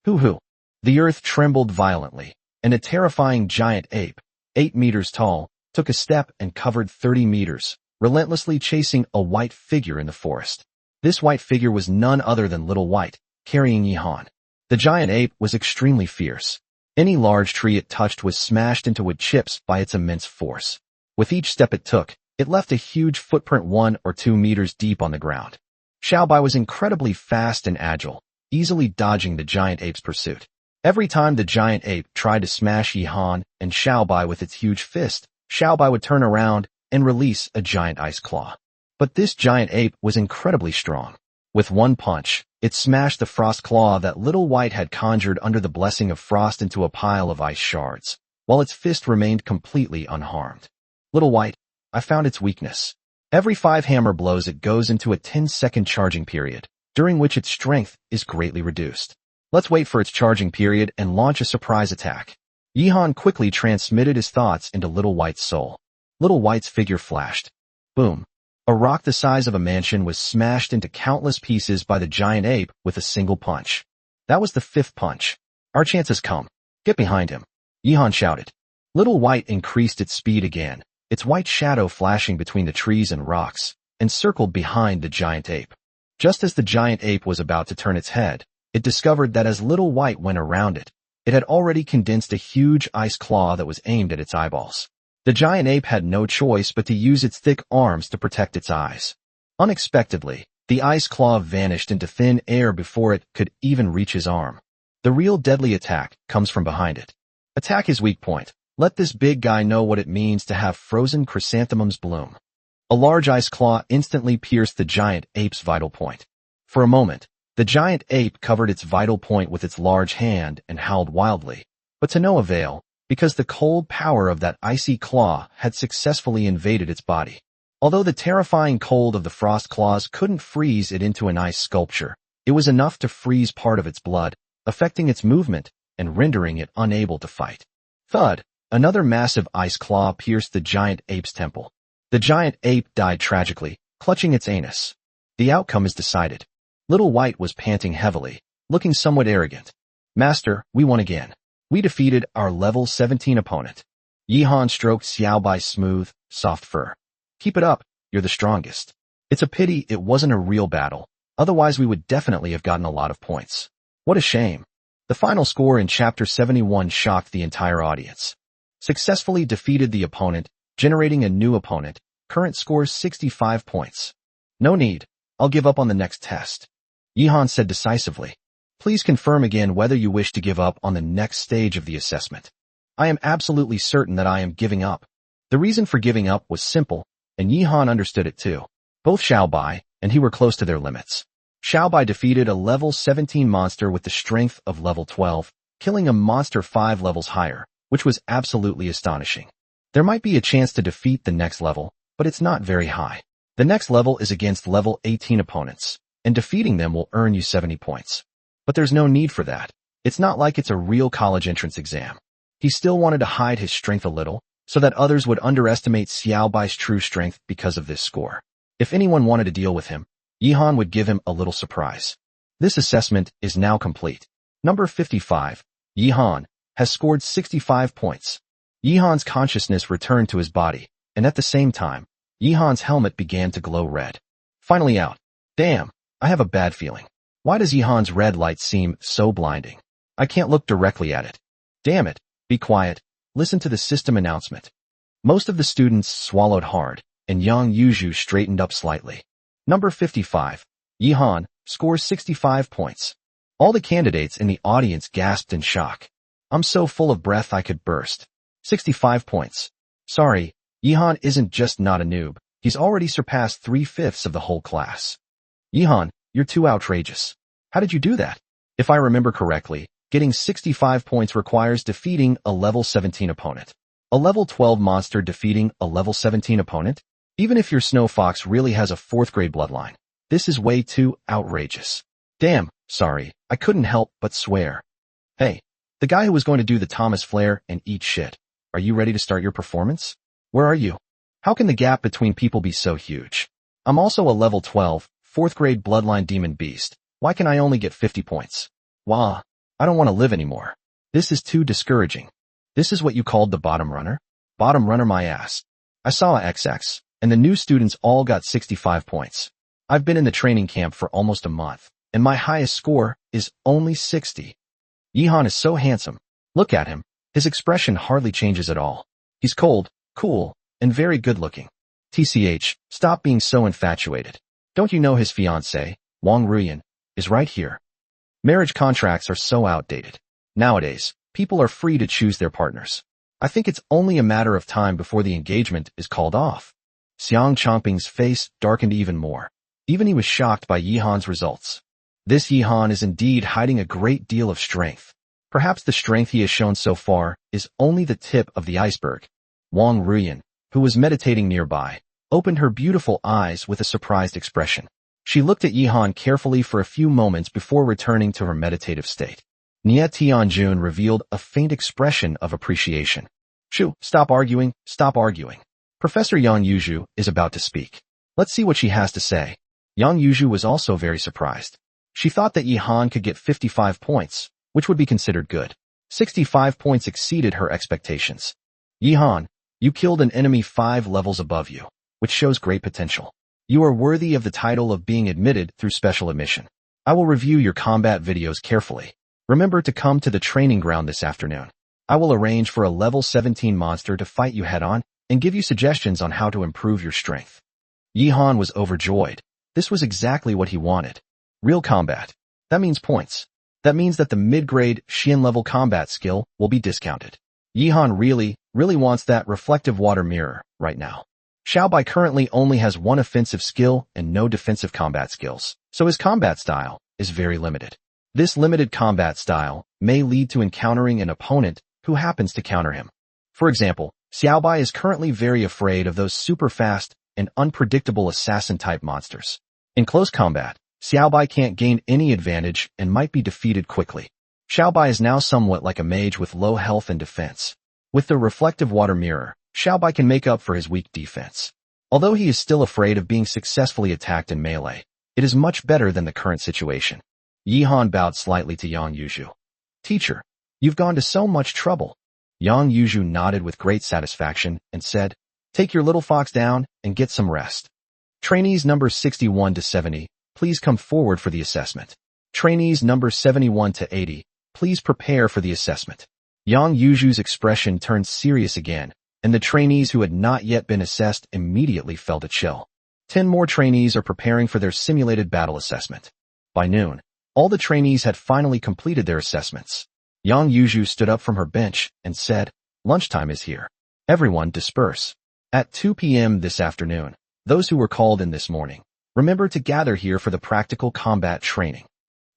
hoo-hoo, the earth trembled violently, and a terrifying giant ape, 8 meters tall, took a step and covered 30 meters, relentlessly chasing a white figure in the forest. This white figure was none other than Little White, carrying Yihan. The giant ape was extremely fierce. Any large tree it touched was smashed into wood chips by its immense force. With each step it took, it left a huge footprint 1 or 2 meters deep on the ground. Xiaobai was incredibly fast and agile, easily dodging the giant ape's pursuit. Every time the giant ape tried to smash Yihan and Xiaobai with its huge fist, Xiaobai would turn around and release a giant ice claw. But this giant ape was incredibly strong. With one punch, it smashed the frost claw that Little White had conjured under the blessing of frost into a pile of ice shards, while its fist remained completely unharmed. Little White, I found its weakness. Every 5 hammer blows it goes into a 10-second charging period, during which its strength is greatly reduced. Let's wait for its charging period and launch a surprise attack. Yihan quickly transmitted his thoughts into Little White's soul. Little White's figure flashed. Boom. A rock the size of a mansion was smashed into countless pieces by the giant ape with a single punch. That was the 5th punch. Our chance has come. Get behind him. Yihan shouted. Little White increased its speed again, its white shadow flashing between the trees and rocks, and circled behind the giant ape. Just as the giant ape was about to turn its head, it discovered that as Little White went around it, it had already condensed a huge ice claw that was aimed at its eyeballs. The giant ape had no choice but to use its thick arms to protect its eyes. Unexpectedly, the ice claw vanished into thin air before it could even reach his arm. The real deadly attack comes from behind it. Attack his weak point. Let this big guy know what it means to have frozen chrysanthemums bloom. A large ice claw instantly pierced the giant ape's vital point. For a moment, the giant ape covered its vital point with its large hand and howled wildly, but to no avail, because the cold power of that icy claw had successfully invaded its body. Although the terrifying cold of the frost claws couldn't freeze it into an ice sculpture, it was enough to freeze part of its blood, affecting its movement and rendering it unable to fight. Thud! Another massive ice claw pierced the giant ape's temple. The giant ape died tragically, clutching its anus. The outcome is decided. Little White was panting heavily, looking somewhat arrogant. Master, we won again. We defeated our level 17 opponent. Yihan stroked Xiaobai's smooth, soft fur. Keep it up, you're the strongest. It's a pity it wasn't a real battle, otherwise we would definitely have gotten a lot of points. What a shame. The final score in Chapter 71 shocked the entire audience. Successfully defeated the opponent, generating a new opponent, current score 65 points. No need, I'll give up on the next test. Yihan said decisively. Please confirm again whether you wish to give up on the next stage of the assessment. I am absolutely certain that I am giving up. The reason for giving up was simple, and Yihan understood it too. Both Xiaobai and he were close to their limits. Xiaobai defeated a level 17 monster with the strength of level 12, killing a monster 5 levels higher, which was absolutely astonishing. There might be a chance to defeat the next level, but it's not very high. The next level is against level 18 opponents, and defeating them will earn you 70 points. But there's no need for that. It's not like it's a real college entrance exam. He still wanted to hide his strength a little, so that others would underestimate Xiaobai's true strength because of this score. If anyone wanted to deal with him, Yihan would give him a little surprise. This assessment is now complete. Number 55, Yihan, has scored 65 points. Yihan's consciousness returned to his body, and at the same time, Yihan's helmet began to glow red. Finally out. Damn, I have a bad feeling. Why does Yihan's red light seem so blinding? I can't look directly at it. Damn it, be quiet, listen to the system announcement. Most of the students swallowed hard, and Yang Yuzhu straightened up slightly. Number 55, Yihan, scores 65 points. All the candidates in the audience gasped in shock. I'm so full of breath I could burst. 65 points. Sorry, Yihan isn't just not a noob, he's already surpassed 3/5 of the whole class. Yihan, you're too outrageous. How did you do that? If I remember correctly, getting 65 points requires defeating a level 17 opponent. A level 12 monster defeating a level 17 opponent? Even if your Snow Fox really has a 4th grade bloodline, this is way too outrageous. Damn, sorry, I couldn't help but swear. Hey, the guy who was going to do the Thomas Flare and eat shit, are you ready to start your performance? Where are you? How can the gap between people be so huge? I'm also a level 12, 4th grade bloodline demon beast. Why can I only get 50 points? Wah, I don't want to live anymore. This is too discouraging. This is what you called the bottom runner? Bottom runner my ass. I saw a XX, and the new students all got 65 points. I've been in the training camp for almost a month, and my highest score is only 60. Yihan is so handsome. Look at him. His expression hardly changes at all. He's cold, cool, and very good looking. TCH, stop being so infatuated. Don't you know his fiancée, Wong Ruian, is right here? Marriage contracts are so outdated. Nowadays, people are free to choose their partners. I think it's only a matter of time before the engagement is called off. Xiang Chongping's face darkened even more. Even he was shocked by Yihan's results. This Yihan is indeed hiding a great deal of strength. Perhaps the strength he has shown so far is only the tip of the iceberg. Wong Ruian, who was meditating nearby, opened her beautiful eyes with a surprised expression. She looked at Yihan carefully for a few moments before returning to her meditative state. Nie Tianjun revealed a faint expression of appreciation. Shoo, stop arguing, stop arguing. Professor Yang Yuzhu is about to speak. Let's see what she has to say. Yang Yuzhu was also very surprised. She thought that Yihan could get 55 points, which would be considered good. 65 points exceeded her expectations. Yihan, you killed an enemy 5 levels above you, which shows great potential. You are worthy of the title of being admitted through special admission. I will review your combat videos carefully. Remember to come to the training ground this afternoon. I will arrange for a level 17 monster to fight you head-on and give you suggestions on how to improve your strength. Yihan was overjoyed. This was exactly what he wanted. Real combat. That means points. That means that the mid-grade Xian-level combat skill will be discounted. Yihan really wants that reflective water mirror right now. Xiaobai currently only has one offensive skill and no defensive combat skills, so his combat style is very limited. This limited combat style may lead to encountering an opponent who happens to counter him. For example, Xiaobai is currently very afraid of those super fast and unpredictable assassin-type monsters. In close combat, Xiaobai can't gain any advantage and might be defeated quickly. Xiaobai is now somewhat like a mage with low health and defense. With the reflective water mirror, Xiaobai can make up for his weak defense. Although he is still afraid of being successfully attacked in melee, it is much better than the current situation. Yihan bowed slightly to Yang Yuzhu. Teacher, you've gone to so much trouble. Yang Yuzhu nodded with great satisfaction and said, take your little fox down and get some rest. Trainees number 61 to 70, please come forward for the assessment. Trainees number 71 to 80, please prepare for the assessment. Yang Yuzhu's expression turned serious again, and the trainees who had not yet been assessed immediately felt a chill. 10 more trainees are preparing for their simulated battle assessment. By noon, all the trainees had finally completed their assessments. Yang Yuzhu stood up from her bench and said, lunchtime is here. Everyone disperse. At 2 p.m. this afternoon, those who were called in this morning, remember to gather here for the practical combat training.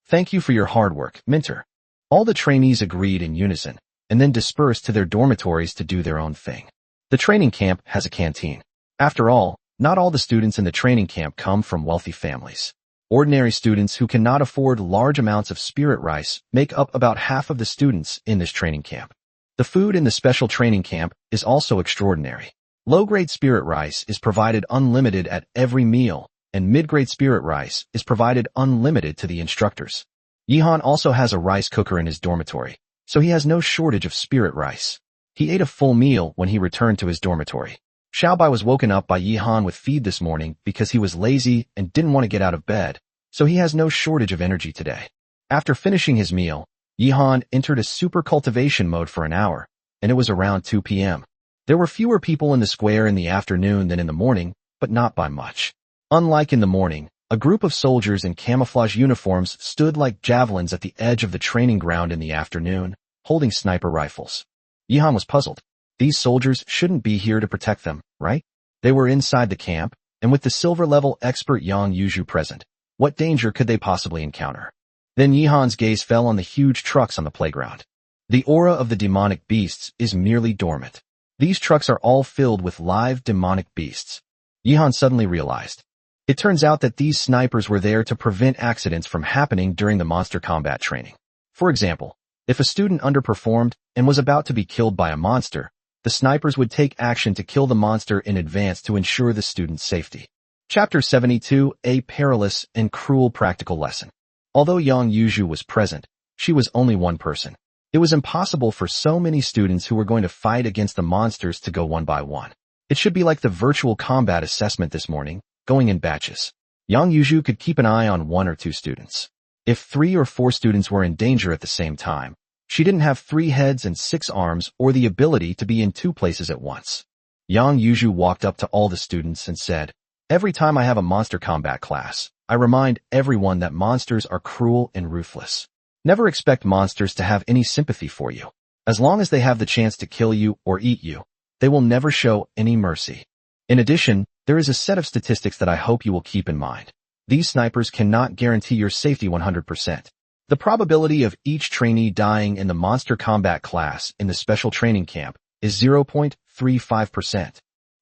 Thank you for your hard work, Mentor. All the trainees agreed in unison, and then dispersed to their dormitories to do their own thing. The training camp has a canteen. After all, not all the students in the training camp come from wealthy families. Ordinary students who cannot afford large amounts of spirit rice make up about half of the students in this training camp. The food in the special training camp is also extraordinary. Low-grade spirit rice is provided unlimited at every meal, and mid-grade spirit rice is provided unlimited to the instructors. Yihan also has a rice cooker in his dormitory, so he has no shortage of spirit rice. He ate a full meal when he returned to his dormitory. Xiaobai was woken up by Yihan with feed this morning because he was lazy and didn't want to get out of bed, so he has no shortage of energy today. After finishing his meal, Yihan entered a super cultivation mode for an hour, and it was around 2 p.m. There were fewer people in the square in the afternoon than in the morning, but not by much. Unlike in the morning, a group of soldiers in camouflage uniforms stood like javelins at the edge of the training ground in the afternoon, holding sniper rifles. Yihan was puzzled. These soldiers shouldn't be here to protect them, right? They were inside the camp, and with the silver-level expert Yang Yuzhu present, what danger could they possibly encounter? Then Yihan's gaze fell on the huge trucks on the playground. The aura of the demonic beasts is merely dormant. These trucks are all filled with live demonic beasts. Yihan suddenly realized. It turns out that these snipers were there to prevent accidents from happening during the monster combat training. For example, if a student underperformed and was about to be killed by a monster, the snipers would take action to kill the monster in advance to ensure the student's safety. Chapter 72, A Perilous and Cruel Practical Lesson. Although Yang Yuzhu was present, she was only one person. It was impossible for so many students who were going to fight against the monsters to go one by one. It should be like the virtual combat assessment this morning, going in batches. Yang Yuzhu could keep an eye on 1 or 2 students. If 3 or 4 students were in danger at the same time, she didn't have 3 heads and 6 arms or the ability to be in 2 places at once. Yang Yuzhu walked up to all the students and said, every time I have a monster combat class, I remind everyone that monsters are cruel and ruthless. Never expect monsters to have any sympathy for you. As long as they have the chance to kill you or eat you, they will never show any mercy. In addition, there is a set of statistics that I hope you will keep in mind. These snipers cannot guarantee your safety 100%. The probability of each trainee dying in the monster combat class in the special training camp is 0.35%.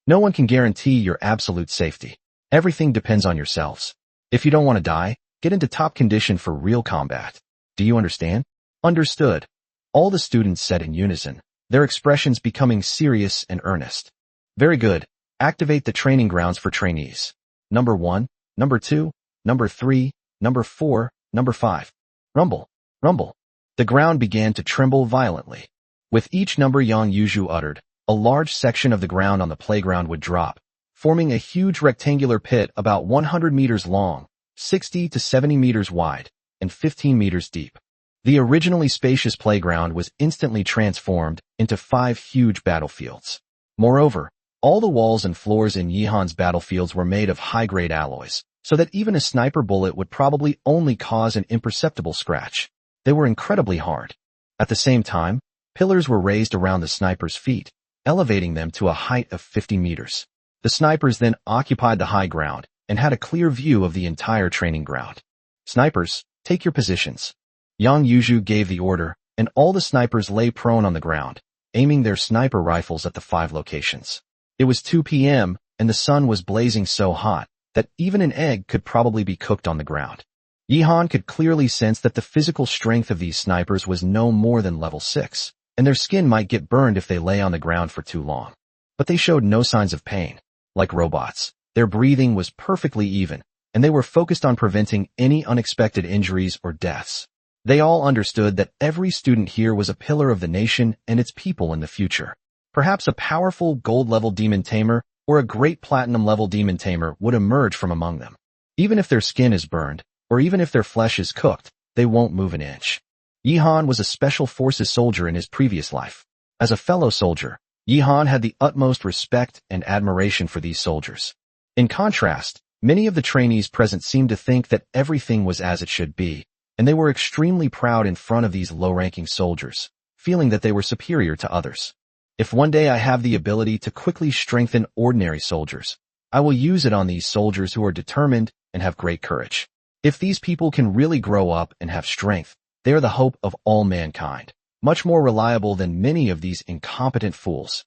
No one can guarantee your absolute safety. Everything depends on yourselves. If you don't want to die, get into top condition for real combat. Do you understand? Understood. All the students said in unison, their expressions becoming serious and earnest. Very good. Activate the training grounds for trainees. Number 1, number 2, number 3, number 4, Number 5. Rumble. Rumble. The ground began to tremble violently. With each number Yang Yuju uttered, a large section of the ground on the playground would drop, forming a huge rectangular pit about 100 meters long, 60 to 70 meters wide, and 15 meters deep. The originally spacious playground was instantly transformed into 5 huge battlefields. Moreover, all the walls and floors in Yihan's battlefields were made of high-grade alloys, so that even a sniper bullet would probably only cause an imperceptible scratch. They were incredibly hard. At the same time, pillars were raised around the snipers' feet, elevating them to a height of 50 meters. The snipers then occupied the high ground and had a clear view of the entire training ground. Snipers, take your positions. Yang Yuju gave the order, and all the snipers lay prone on the ground, aiming their sniper rifles at the 5 locations. It was 2 p.m., and the sun was blazing so hot that even an egg could probably be cooked on the ground. Yihan could clearly sense that the physical strength of these snipers was no more than level 6, and their skin might get burned if they lay on the ground for too long. But they showed no signs of pain. Like robots, their breathing was perfectly even, and they were focused on preventing any unexpected injuries or deaths. They all understood that every student here was a pillar of the nation and its people in the future. Perhaps a powerful gold-level demon tamer or a great platinum-level demon tamer would emerge from among them. Even if their skin is burned, or even if their flesh is cooked, they won't move an inch. Yihan was a special forces soldier in his previous life. As a fellow soldier, Yihan had the utmost respect and admiration for these soldiers. In contrast, many of the trainees present seemed to think that everything was as it should be, and they were extremely proud in front of these low-ranking soldiers, feeling that they were superior to others. If one day I have the ability to quickly strengthen ordinary soldiers, I will use it on these soldiers who are determined and have great courage. If these people can really grow up and have strength, they are the hope of all mankind, much more reliable than many of these incompetent fools.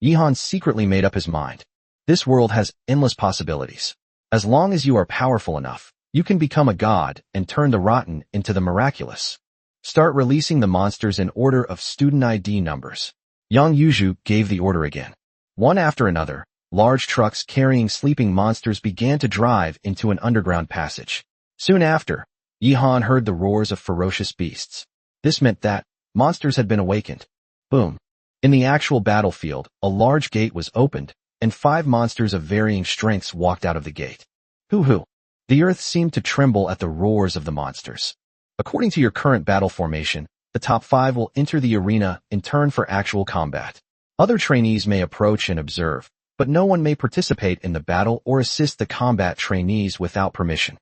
Yihan secretly made up his mind. This world has endless possibilities. As long as you are powerful enough, you can become a god and turn the rotten into the miraculous. Start releasing the monsters in order of student ID numbers. Yang Yuju gave the order again. One after another, large trucks carrying sleeping monsters began to drive into an underground passage. Soon after, Yihan heard the roars of ferocious beasts. This meant that monsters had been awakened. Boom. In the actual battlefield, a large gate was opened, and 5 monsters of varying strengths walked out of the gate. Hoo-hoo. The earth seemed to tremble at the roars of the monsters. According to your current battle formation, the top 5 will enter the arena in turn for actual combat. Other trainees may approach and observe, but no one may participate in the battle or assist the combat trainees without permission.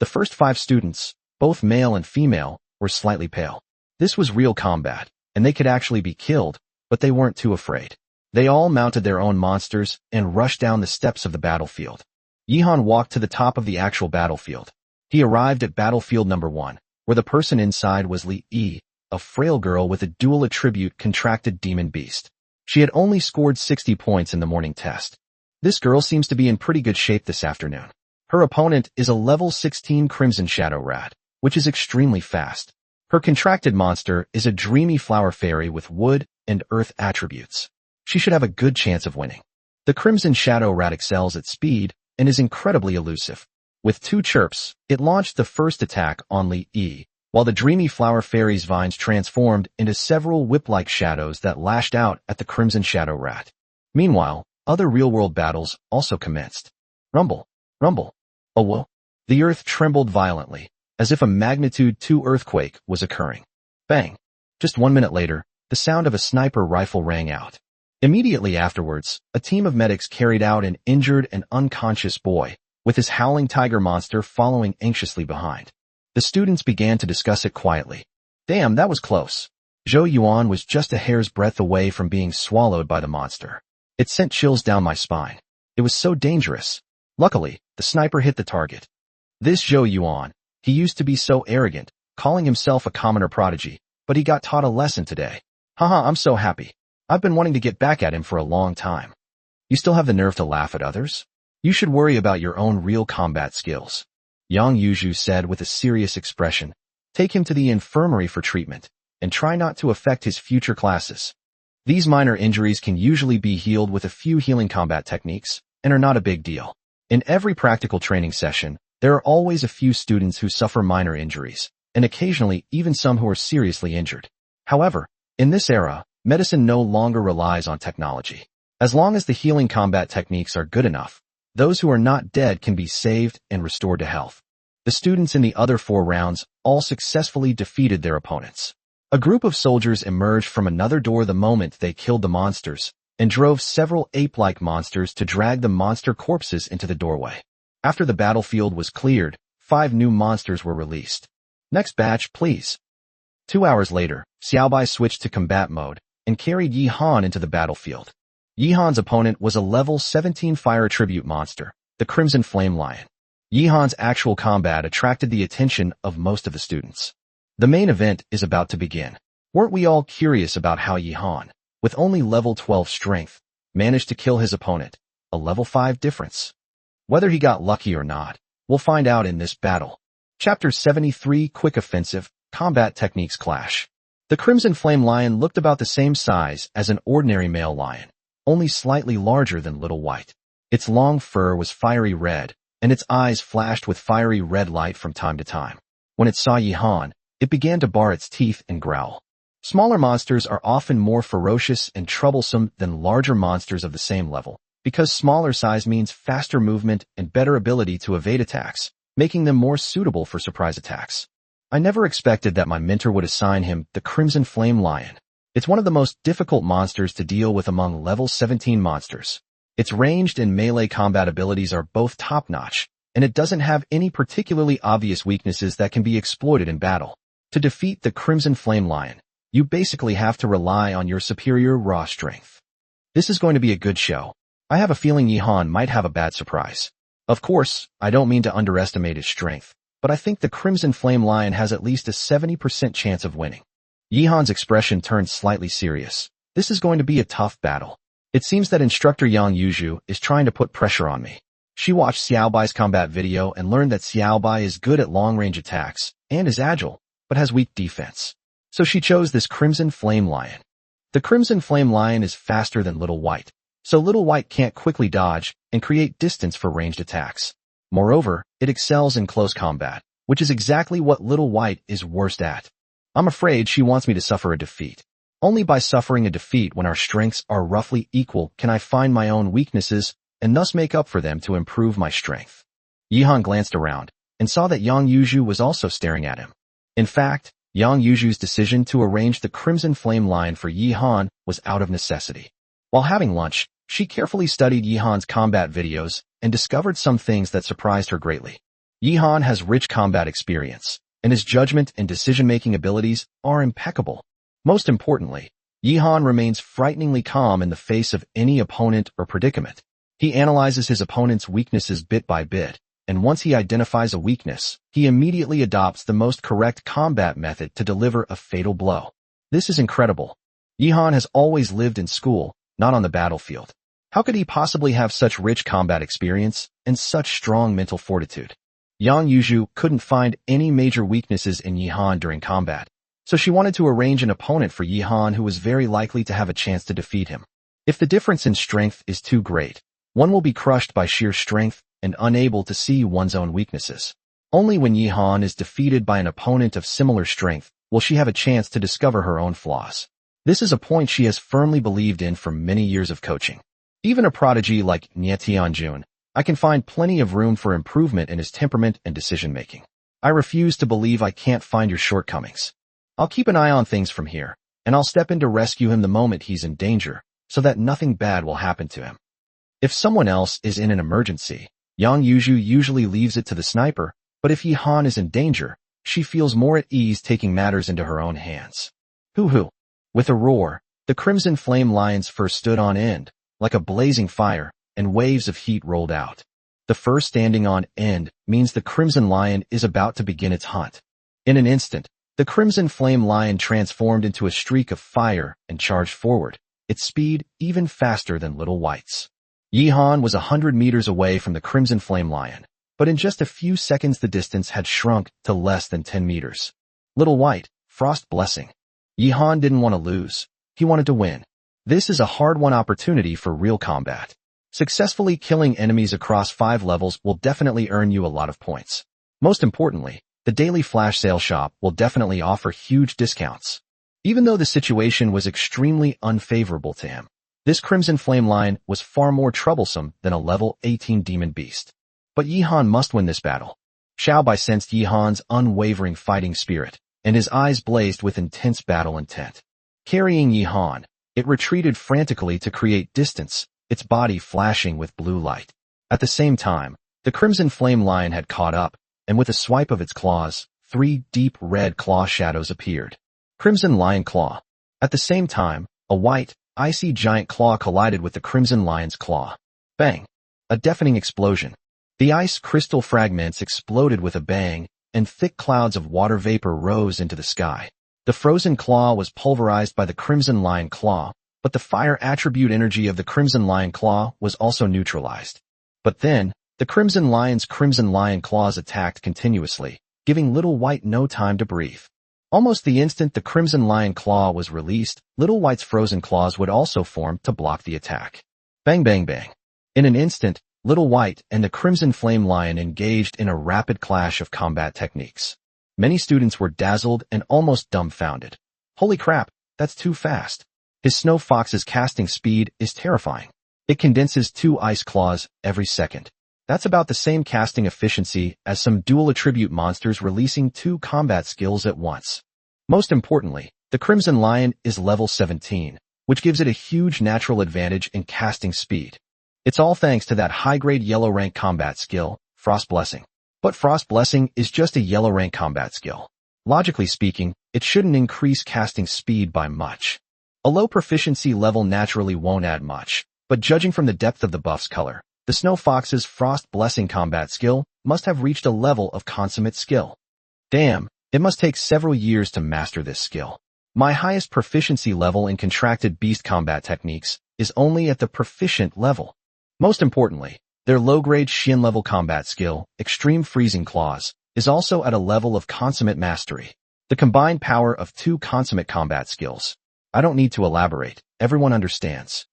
The first 5 students, both male and female, were slightly pale. This was real combat, and they could actually be killed, but they weren't too afraid. They all mounted their own monsters and rushed down the steps of the battlefield. Yihan walked to the top of the actual battlefield. He arrived at battlefield number 1, where the person inside was Li Yi, a frail girl with a dual attribute contracted demon beast. She had only scored 60 points in the morning test. This girl seems to be in pretty good shape this afternoon. Her opponent is a level 16 Crimson Shadow Rat, which is extremely fast. Her contracted monster is a dreamy flower fairy with wood and earth attributes. She should have a good chance of winning. The Crimson Shadow Rat excels at speed and is incredibly elusive. With 2 chirps, it launched the first attack on Li Yi, while the dreamy flower fairy's vines transformed into several whip-like shadows that lashed out at the Crimson Shadow Rat. Meanwhile, other real-world battles also commenced. Rumble, rumble, oh whoa. The earth trembled violently, as if a magnitude 2 earthquake was occurring. Bang! Just 1 minute later, the sound of a sniper rifle rang out. Immediately afterwards, a team of medics carried out an injured and unconscious boy, with his howling tiger monster following anxiously behind. The students began to discuss it quietly. Damn, that was close. Zhou Yuan was just a hair's breadth away from being swallowed by the monster. It sent chills down my spine. It was so dangerous. Luckily, the sniper hit the target. This Zhou Yuan, he used to be so arrogant, calling himself a commoner prodigy, but he got taught a lesson today. Haha, I'm so happy. I've been wanting to get back at him for a long time. You still have the nerve to laugh at others? You should worry about your own real combat skills. Yang Yuju said with a serious expression. Take him to the infirmary for treatment, and try not to affect his future classes. These minor injuries can usually be healed with a few healing combat techniques, and are not a big deal. In every practical training session, There are always a few students who suffer minor injuries, and occasionally even some who are seriously injured. However, in this era, medicine no longer relies on technology. As long as the healing combat techniques are good enough, those who are not dead can be saved and restored to health. The students in the other 4 rounds all successfully defeated their opponents. A group of soldiers emerged from another door the moment they killed the monsters, and drove several ape-like monsters to drag the monster corpses into the doorway. After the battlefield was cleared, 5 new monsters were released. Next batch, please. 2 hours later, Xiaobai switched to combat mode and carried Yi Han into the battlefield. Yi Han's opponent was a level 17 fire attribute monster, the Crimson Flame Lion. Yi Han's actual combat attracted the attention of most of the students. The main event is about to begin. Weren't we all curious about how Yi Han, with only level 12 strength, managed to kill his opponent, a level 5 difference? Whether he got lucky or not, we'll find out in this battle. Chapter 73, Quick Offensive, Combat Techniques Clash. The Crimson Flame Lion looked about the same size as an ordinary male lion, only slightly larger than Little White. Its long fur was fiery red, and its eyes flashed with fiery red light from time to time. When it saw Yi Han, it began to bar its teeth and growl. Smaller monsters are often more ferocious and troublesome than larger monsters of the same level, because smaller size means faster movement and better ability to evade attacks, making them more suitable for surprise attacks. I never expected that my mentor would assign him the Crimson Flame Lion. It's one of the most difficult monsters to deal with among level 17 monsters. Its ranged and melee combat abilities are both top-notch, and it doesn't have any particularly obvious weaknesses that can be exploited in battle. To defeat the Crimson Flame Lion, you basically have to rely on your superior raw strength. This is going to be a good show. I have a feeling Yi Han might have a bad surprise. Of course, I don't mean to underestimate his strength, but I think the Crimson Flame Lion has at least a 70% chance of winning. Yi Han's expression turned slightly serious. This is going to be a tough battle. It seems that instructor Yang Yuzhu is trying to put pressure on me. She watched Xiaobai's combat video and learned that Xiaobai is good at long-range attacks and is agile, but has weak defense. So she chose this Crimson Flame Lion. The Crimson Flame Lion is faster than Little White, so Little White can't quickly dodge and create distance for ranged attacks. Moreover, it excels in close combat, which is exactly what Little White is worst at. I'm afraid she wants me to suffer a defeat. Only by suffering a defeat when our strengths are roughly equal can I find my own weaknesses and thus make up for them to improve my strength. Yi Han glanced around and saw that Yang Yuzhu was also staring at him. In fact, Yang Yuzhu's decision to arrange the Crimson Flame Lion for Yi Han was out of necessity. While having lunch, she carefully studied Yi Han's combat videos and discovered some things that surprised her greatly. Yi Han has rich combat experience, and his judgment and decision-making abilities are impeccable. Most importantly, Yi Han remains frighteningly calm in the face of any opponent or predicament. He analyzes his opponent's weaknesses bit by bit, and once he identifies a weakness, he immediately adopts the most correct combat method to deliver a fatal blow. This is incredible. Yi Han has always lived in school, not on the battlefield. How could he possibly have such rich combat experience and such strong mental fortitude? Yang Yuzhu couldn't find any major weaknesses in Yi Han during combat, so she wanted to arrange an opponent for Yi Han who was very likely to have a chance to defeat him. If the difference in strength is too great, one will be crushed by sheer strength and unable to see one's own weaknesses. Only when Yi Han is defeated by an opponent of similar strength will she have a chance to discover her own flaws. This is a point she has firmly believed in for many years of coaching. Even a prodigy like Nie Tianjun, I can find plenty of room for improvement in his temperament and decision-making. I refuse to believe I can't find your shortcomings. I'll keep an eye on things from here, and I'll step in to rescue him the moment he's in danger, so that nothing bad will happen to him. If someone else is in an emergency, Yang Yuzhu usually leaves it to the sniper, but if Yi Han is in danger, she feels more at ease taking matters into her own hands. Hoo-hoo. With a roar, the Crimson Flame Lion's fur stood on end, like a blazing fire, and waves of heat rolled out. The fur standing on end means the Crimson Lion is about to begin its hunt. In an instant, the Crimson Flame Lion transformed into a streak of fire and charged forward, its speed even faster than Little White's. Yi Han was 100 meters away from the Crimson Flame Lion, but in just a few seconds the distance had shrunk to less than 10 meters. Little White, Frost Blessing. Yi Han didn't want to lose. He wanted to win. This is a hard-won opportunity for real combat. Successfully killing enemies across 5 levels will definitely earn you a lot of points. Most importantly, the daily flash sale shop will definitely offer huge discounts. Even though the situation was extremely unfavorable to him, this Crimson Flame line was far more troublesome than a level 18 demon beast. But Yihan must win this battle. Xiao Bai sensed Yihan's unwavering fighting spirit, and his eyes blazed with intense battle intent. Carrying Yihan, it retreated frantically to create distance, its body flashing with blue light. At the same time, the Crimson Flame lion had caught up, and with a swipe of its claws, 3 deep red claw shadows appeared. Crimson Lion Claw. At the same time, a white, icy giant claw collided with the Crimson Lion's claw. Bang! A deafening explosion. The ice crystal fragments exploded with a bang, and thick clouds of water vapor rose into the sky. The frozen claw was pulverized by the Crimson Lion Claw, but the fire attribute energy of the Crimson Lion Claw was also neutralized. But then, the Crimson Lion's Crimson Lion Claws attacked continuously, giving Little White no time to breathe. Almost the instant the Crimson Lion Claw was released, Little White's frozen claws would also form to block the attack. Bang bang bang. In an instant, Little White and the Crimson Flame Lion engaged in a rapid clash of combat techniques. Many students were dazzled and almost dumbfounded. Holy crap, that's too fast. His Snow Fox's casting speed is terrifying. It condenses 2 ice claws every second. That's about the same casting efficiency as some dual attribute monsters releasing 2 combat skills at once. Most importantly, the Crimson Lion is level 17, which gives it a huge natural advantage in casting speed. It's all thanks to that high-grade yellow rank combat skill, Frost Blessing. But Frost Blessing is just a yellow rank combat skill. Logically speaking, it shouldn't increase casting speed by much. A low proficiency level naturally won't add much, but judging from the depth of the buff's color, the Snow Fox's Frost Blessing combat skill must have reached a level of consummate skill. Damn, it must take several years to master this skill. My highest proficiency level in contracted beast combat techniques is only at the proficient level. Most importantly, their low-grade Xian level combat skill, Extreme Freezing Claws, is also at a level of consummate mastery. The combined power of 2 consummate combat skills. I don't need to elaborate, everyone understands.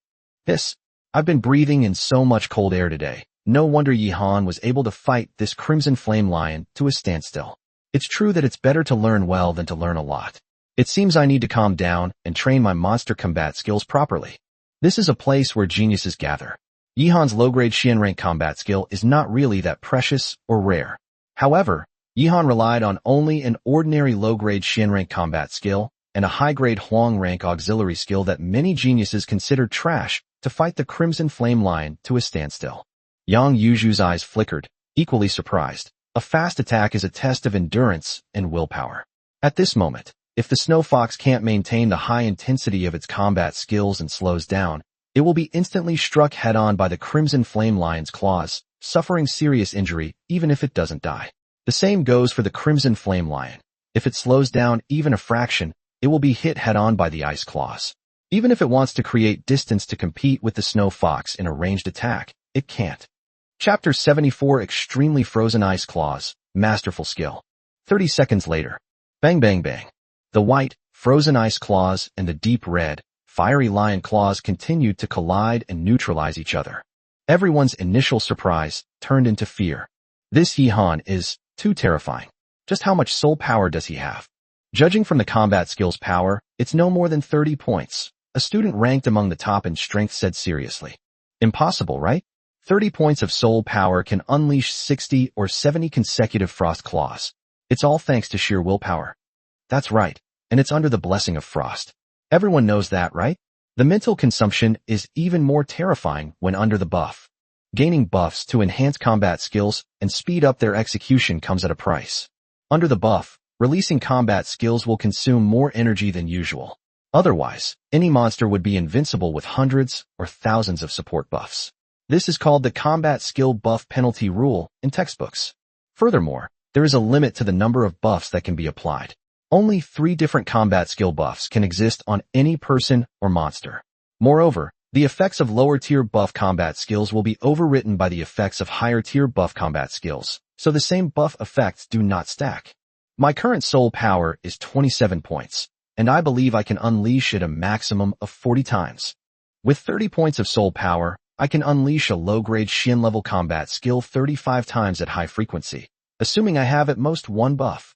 I've been breathing in so much cold air today. No wonder Yihan was able to fight this Crimson Flame Lion to a standstill. It's true that it's better to learn well than to learn a lot. It seems I need to calm down and train my monster combat skills properly. This is a place where geniuses gather. Yihan's low-grade Xian rank combat skill is not really that precious or rare. However, Yihan relied on only an ordinary low-grade Xian rank combat skill and a high-grade Huang rank auxiliary skill that many geniuses consider trash to fight the Crimson Flame Lion to a standstill. Yang Yuju's eyes flickered, equally surprised. A fast attack is a test of endurance and willpower. At this moment, if the Snow Fox can't maintain the high intensity of its combat skills and slows down, it will be instantly struck head-on by the Crimson Flame Lion's claws, suffering serious injury even if it doesn't die. The same goes for the Crimson Flame Lion. If it slows down even a fraction, it will be hit head-on by the ice claws. Even if it wants to create distance to compete with the Snow Fox in a ranged attack, it can't. Chapter 74 Extremely Frozen Ice Claws, Masterful Skill. 30 seconds later. Bang bang bang. The white, frozen ice claws and the deep red, fiery lion claws continued to collide and neutralize each other. Everyone's initial surprise turned into fear. This Yihan is too terrifying. Just how much soul power does he have? Judging from the combat skills power, it's no more than 30 points. A student ranked among the top in strength said seriously. Impossible, right? 30 points of soul power can unleash 60 or 70 consecutive frost claws. It's all thanks to sheer willpower. That's right, and it's under the blessing of Frost. Everyone knows that, right? The mental consumption is even more terrifying when under the buff. Gaining buffs to enhance combat skills and speed up their execution comes at a price. Under the buff, releasing combat skills will consume more energy than usual. Otherwise, any monster would be invincible with hundreds or thousands of support buffs. This is called the combat skill buff penalty rule in textbooks. Furthermore, there is a limit to the number of buffs that can be applied. Only 3 different combat skill buffs can exist on any person or monster. Moreover, the effects of lower-tier buff combat skills will be overwritten by the effects of higher-tier buff combat skills, so the same buff effects do not stack. My current soul power is 27 points, and I believe I can unleash it a maximum of 40 times. With 30 points of soul power, I can unleash a low-grade Xian-level combat skill 35 times at high frequency, assuming I have at most one buff.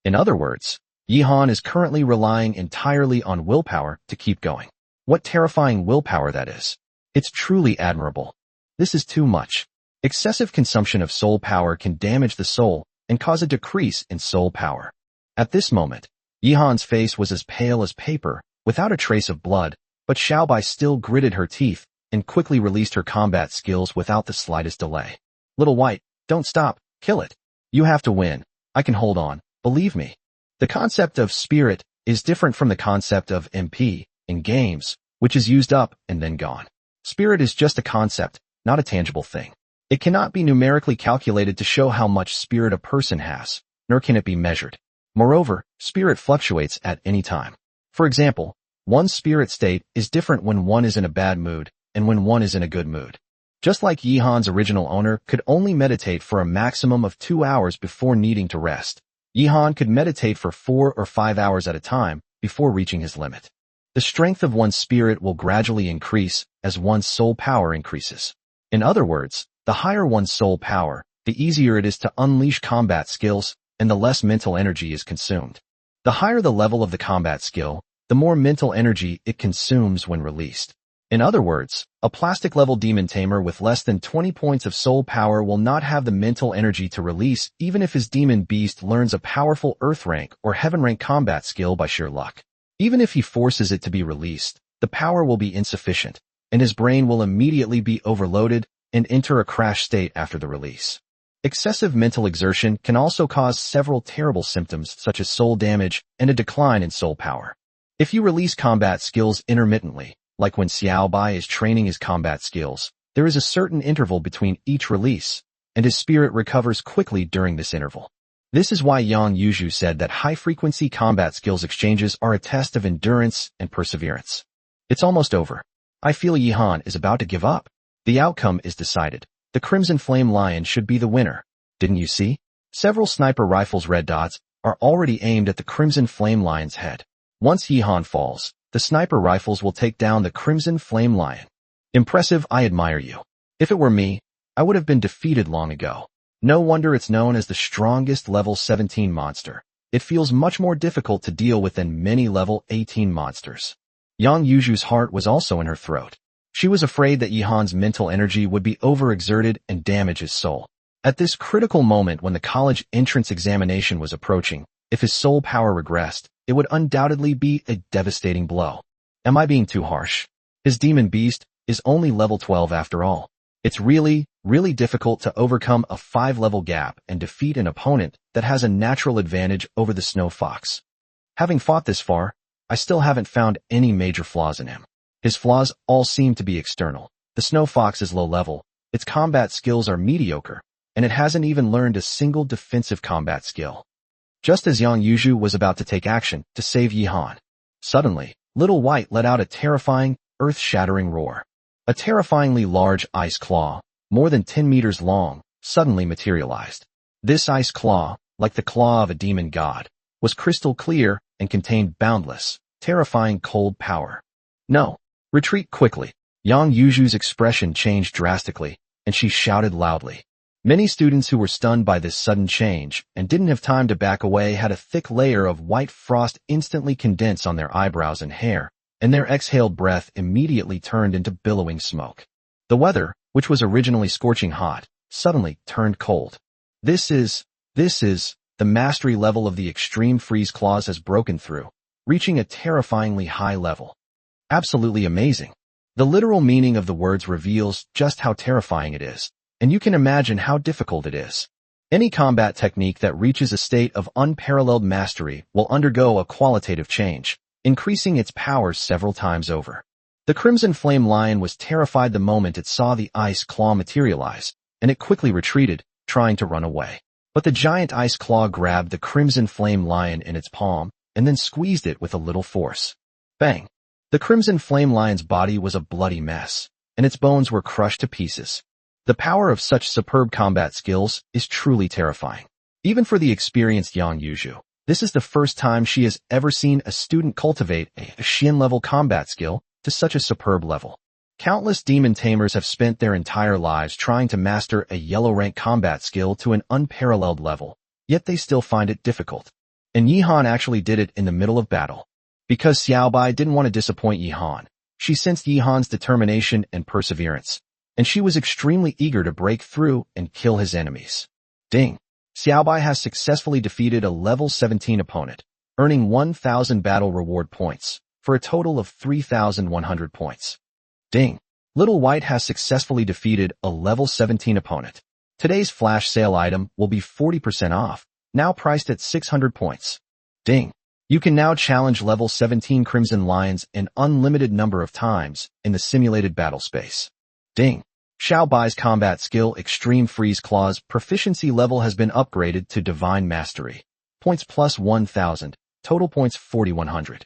In other words, Yihan is currently relying entirely on willpower to keep going. What terrifying willpower that is. It's truly admirable. This is too much. Excessive consumption of soul power can damage the soul and cause a decrease in soul power. At this moment, Yihan's face was as pale as paper, without a trace of blood, but Xiaobai still gritted her teeth and quickly released her combat skills without the slightest delay. Little White, don't stop, kill it. You have to win. I can hold on, believe me. The concept of spirit is different from the concept of MP in games, which is used up and then gone. Spirit is just a concept, not a tangible thing. It cannot be numerically calculated to show how much spirit a person has, nor can it be measured. Moreover, spirit fluctuates at any time. For example, one's spirit state is different when one is in a bad mood and when one is in a good mood. Just like Yihan's original owner could only meditate for a maximum of 2 hours before needing to rest, Yihan could meditate for 4 or 5 hours at a time before reaching his limit. The strength of one's spirit will gradually increase as one's soul power increases. In other words, the higher one's soul power, the easier it is to unleash combat skills and the less mental energy is consumed. The higher the level of the combat skill, the more mental energy it consumes when released. In other words, a plastic-level demon tamer with less than 20 points of soul power will not have the mental energy to release even if his demon beast learns a powerful earth rank or heaven rank combat skill by sheer luck. Even if he forces it to be released, the power will be insufficient, and his brain will immediately be overloaded and enter a crash state after the release. Excessive mental exertion can also cause several terrible symptoms such as soul damage and a decline in soul power. If you release combat skills intermittently, like when Xiao Bai is training his combat skills, there is a certain interval between each release, and his spirit recovers quickly during this interval. This is why Yang Yuzhu said that high-frequency combat skills exchanges are a test of endurance and perseverance. It's almost over. I feel Yihan is about to give up. The outcome is decided. The Crimson Flame Lion should be the winner. Didn't you see? Several sniper rifles' red dots are already aimed at the Crimson Flame Lion's head. Once Yihan falls, the sniper rifles will take down the Crimson Flame Lion. Impressive, I admire you. If it were me, I would have been defeated long ago. No wonder it's known as the strongest level 17 monster. It feels much more difficult to deal with than many level 18 monsters. Yang Yuzhu's heart was also in her throat. She was afraid that Yihan's mental energy would be overexerted and damage his soul. At this critical moment when the college entrance examination was approaching, if his soul power regressed, it would undoubtedly be a devastating blow. Am I being too harsh? His demon beast is only level 12 after all. It's really difficult to overcome a 5-level gap and defeat an opponent that has a natural advantage over the Snow Fox. Having fought this far, I still haven't found any major flaws in him. His flaws all seem to be external. The Snow Fox is low level, its combat skills are mediocre, and it hasn't even learned a single defensive combat skill. Just as Yang Yuzhu was about to take action to save Yihan, suddenly, Little White let out a terrifying, earth-shattering roar. A terrifyingly large ice claw, more than 10 meters long, suddenly materialized. This ice claw, like the claw of a demon god, was crystal clear and contained boundless, terrifying cold power. No. Retreat quickly. Yang Yuzhu's expression changed drastically, and she shouted loudly. Many students who were stunned by this sudden change and didn't have time to back away had a thick layer of white frost instantly condense on their eyebrows and hair, and their exhaled breath immediately turned into billowing smoke. The weather, which was originally scorching hot, suddenly turned cold. This is, the mastery level of the extreme freeze claws has broken through, reaching a terrifyingly high level. Absolutely amazing. The literal meaning of the words reveals just how terrifying it is, and you can imagine how difficult it is. Any combat technique that reaches a state of unparalleled mastery will undergo a qualitative change, increasing its power several times over. The Crimson Flame Lion was terrified the moment it saw the ice claw materialize, and it quickly retreated, trying to run away. But the giant ice claw grabbed the Crimson Flame Lion in its palm, and then squeezed it with a little force. Bang! The Crimson Flame Lion's body was a bloody mess, and its bones were crushed to pieces. The power of such superb combat skills is truly terrifying. Even for the experienced Yang Yuzhu, this is the first time she has ever seen a student cultivate a Xian-level combat skill to such a superb level. Countless demon tamers have spent their entire lives trying to master a yellow rank combat skill to an unparalleled level, yet they still find it difficult. And Yihan actually did it in the middle of battle. Because Xiaobai didn't want to disappoint Yihan, she sensed Yihan's determination and perseverance, and she was extremely eager to break through and kill his enemies. Ding! Xiaobai has successfully defeated a level 17 opponent, earning 1,000 battle reward points, for a total of 3,100 points. Ding! Little White has successfully defeated a level 17 opponent. Today's flash sale item will be 40% off, now priced at 600 points. Ding! You can now challenge level 17 Crimson Lions an unlimited number of times in the simulated battle space. Ding! Xiao Bai's combat skill Extreme Freeze Claw's proficiency level has been upgraded to Divine Mastery. Points plus 1,000, total points 4,100.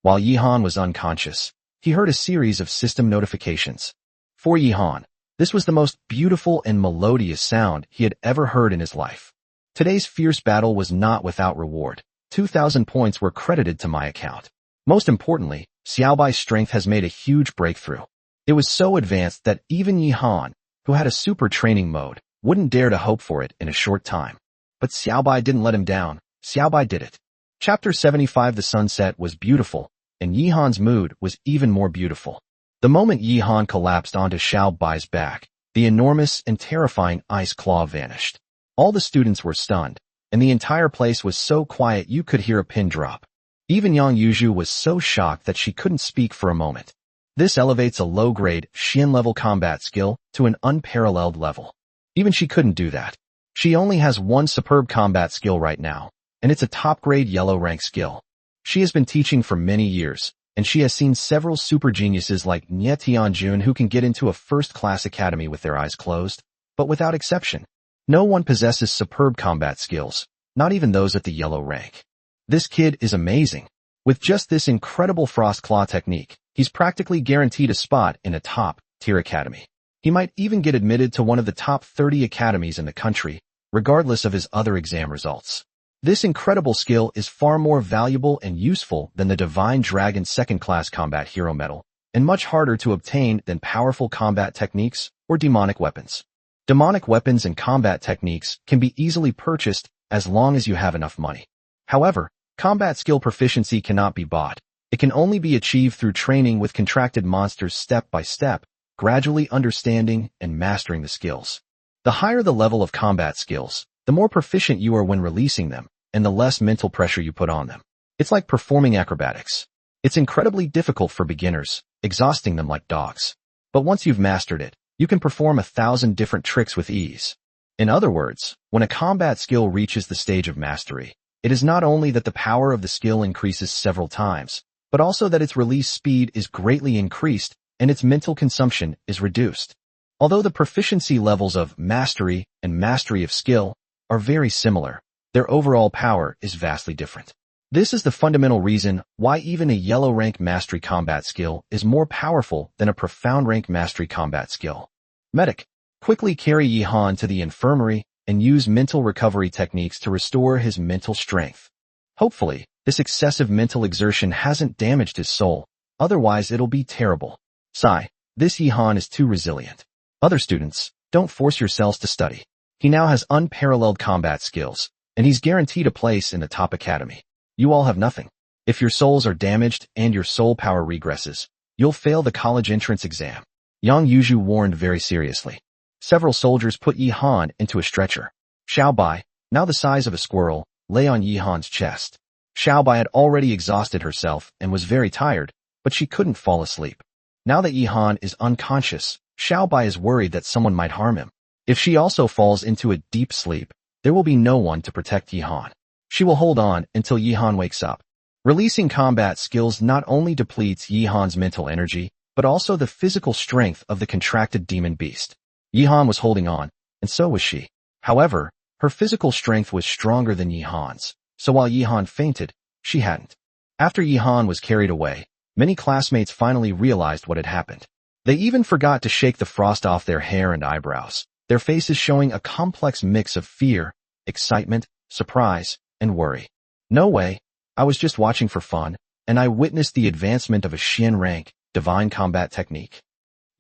While Yihan was unconscious, he heard a series of system notifications. For Yihan, this was the most beautiful and melodious sound he had ever heard in his life. Today's fierce battle was not without reward. 2,000 points were credited to my account. Most importantly, Xiaobai's strength has made a huge breakthrough. It was so advanced that even Yihan, who had a super training mode, wouldn't dare to hope for it in a short time. But Xiaobai didn't let him down. Xiaobai did it. Chapter 75 The sunset was beautiful, and Yihan's mood was even more beautiful. The moment Yihan collapsed onto Xiaobai's back, the enormous and terrifying ice claw vanished. All the students were stunned, and the entire place was so quiet you could hear a pin drop. Even Yang Yuzhu was so shocked that she couldn't speak for a moment. This elevates a low-grade, Xian-level combat skill to an unparalleled level. Even she couldn't do that. She only has one superb combat skill right now, and it's a top-grade yellow rank skill. She has been teaching for many years, and she has seen several super geniuses like Nie Tianjun who can get into a first-class academy with their eyes closed, but without exception, no one possesses superb combat skills, not even those at the yellow rank. This kid is amazing. With just this incredible frost claw technique, he's practically guaranteed a spot in a top-tier academy. He might even get admitted to one of the top 30 academies in the country, regardless of his other exam results. This incredible skill is far more valuable and useful than the Divine Dragon second-class combat hero medal, and much harder to obtain than powerful combat techniques or demonic weapons. Demonic weapons and combat techniques can be easily purchased as long as you have enough money. However, combat skill proficiency cannot be bought. It can only be achieved through training with contracted monsters step by step, gradually understanding and mastering the skills. The higher the level of combat skills, the more proficient you are when releasing them, and the less mental pressure you put on them. It's like performing acrobatics. It's incredibly difficult for beginners, exhausting them like dogs. But once you've mastered it, you can perform 1,000 different tricks with ease. In other words, when a combat skill reaches the stage of mastery, it is not only that the power of the skill increases several times, but also that its release speed is greatly increased and its mental consumption is reduced. Although the proficiency levels of mastery and mastery of skill are very similar, their overall power is vastly different. This is the fundamental reason why even a yellow rank mastery combat skill is more powerful than a profound rank mastery combat skill. Medic, quickly carry Yihan to the infirmary and use mental recovery techniques to restore his mental strength. Hopefully, this excessive mental exertion hasn't damaged his soul, otherwise it'll be terrible. Sigh, this Yihan is too resilient. Other students, don't force yourselves to study. He now has unparalleled combat skills, and he's guaranteed a place in the top academy. You all have nothing. If your souls are damaged and your soul power regresses, you'll fail the college entrance exam. Yang Yuzhu warned very seriously. Several soldiers put Yihan into a stretcher. Xiaobai, now the size of a squirrel, lay on Yihan's chest. Xiaobai had already exhausted herself and was very tired, but she couldn't fall asleep. Now that Yihan is unconscious, Xiaobai is worried that someone might harm him. If she also falls into a deep sleep, there will be no one to protect Yihan. She will hold on until Yihan wakes up. Releasing combat skills not only depletes Yihan's mental energy, but also the physical strength of the contracted demon beast. Yihan was holding on, and so was she. However, her physical strength was stronger than Yihan's, so while Yihan fainted, she hadn't. After Yihan was carried away, many classmates finally realized what had happened. They even forgot to shake the frost off their hair and eyebrows, their faces showing a complex mix of fear, excitement, surprise, and worry. No way, I was just watching for fun, and I witnessed the advancement of a Xian rank, divine combat technique.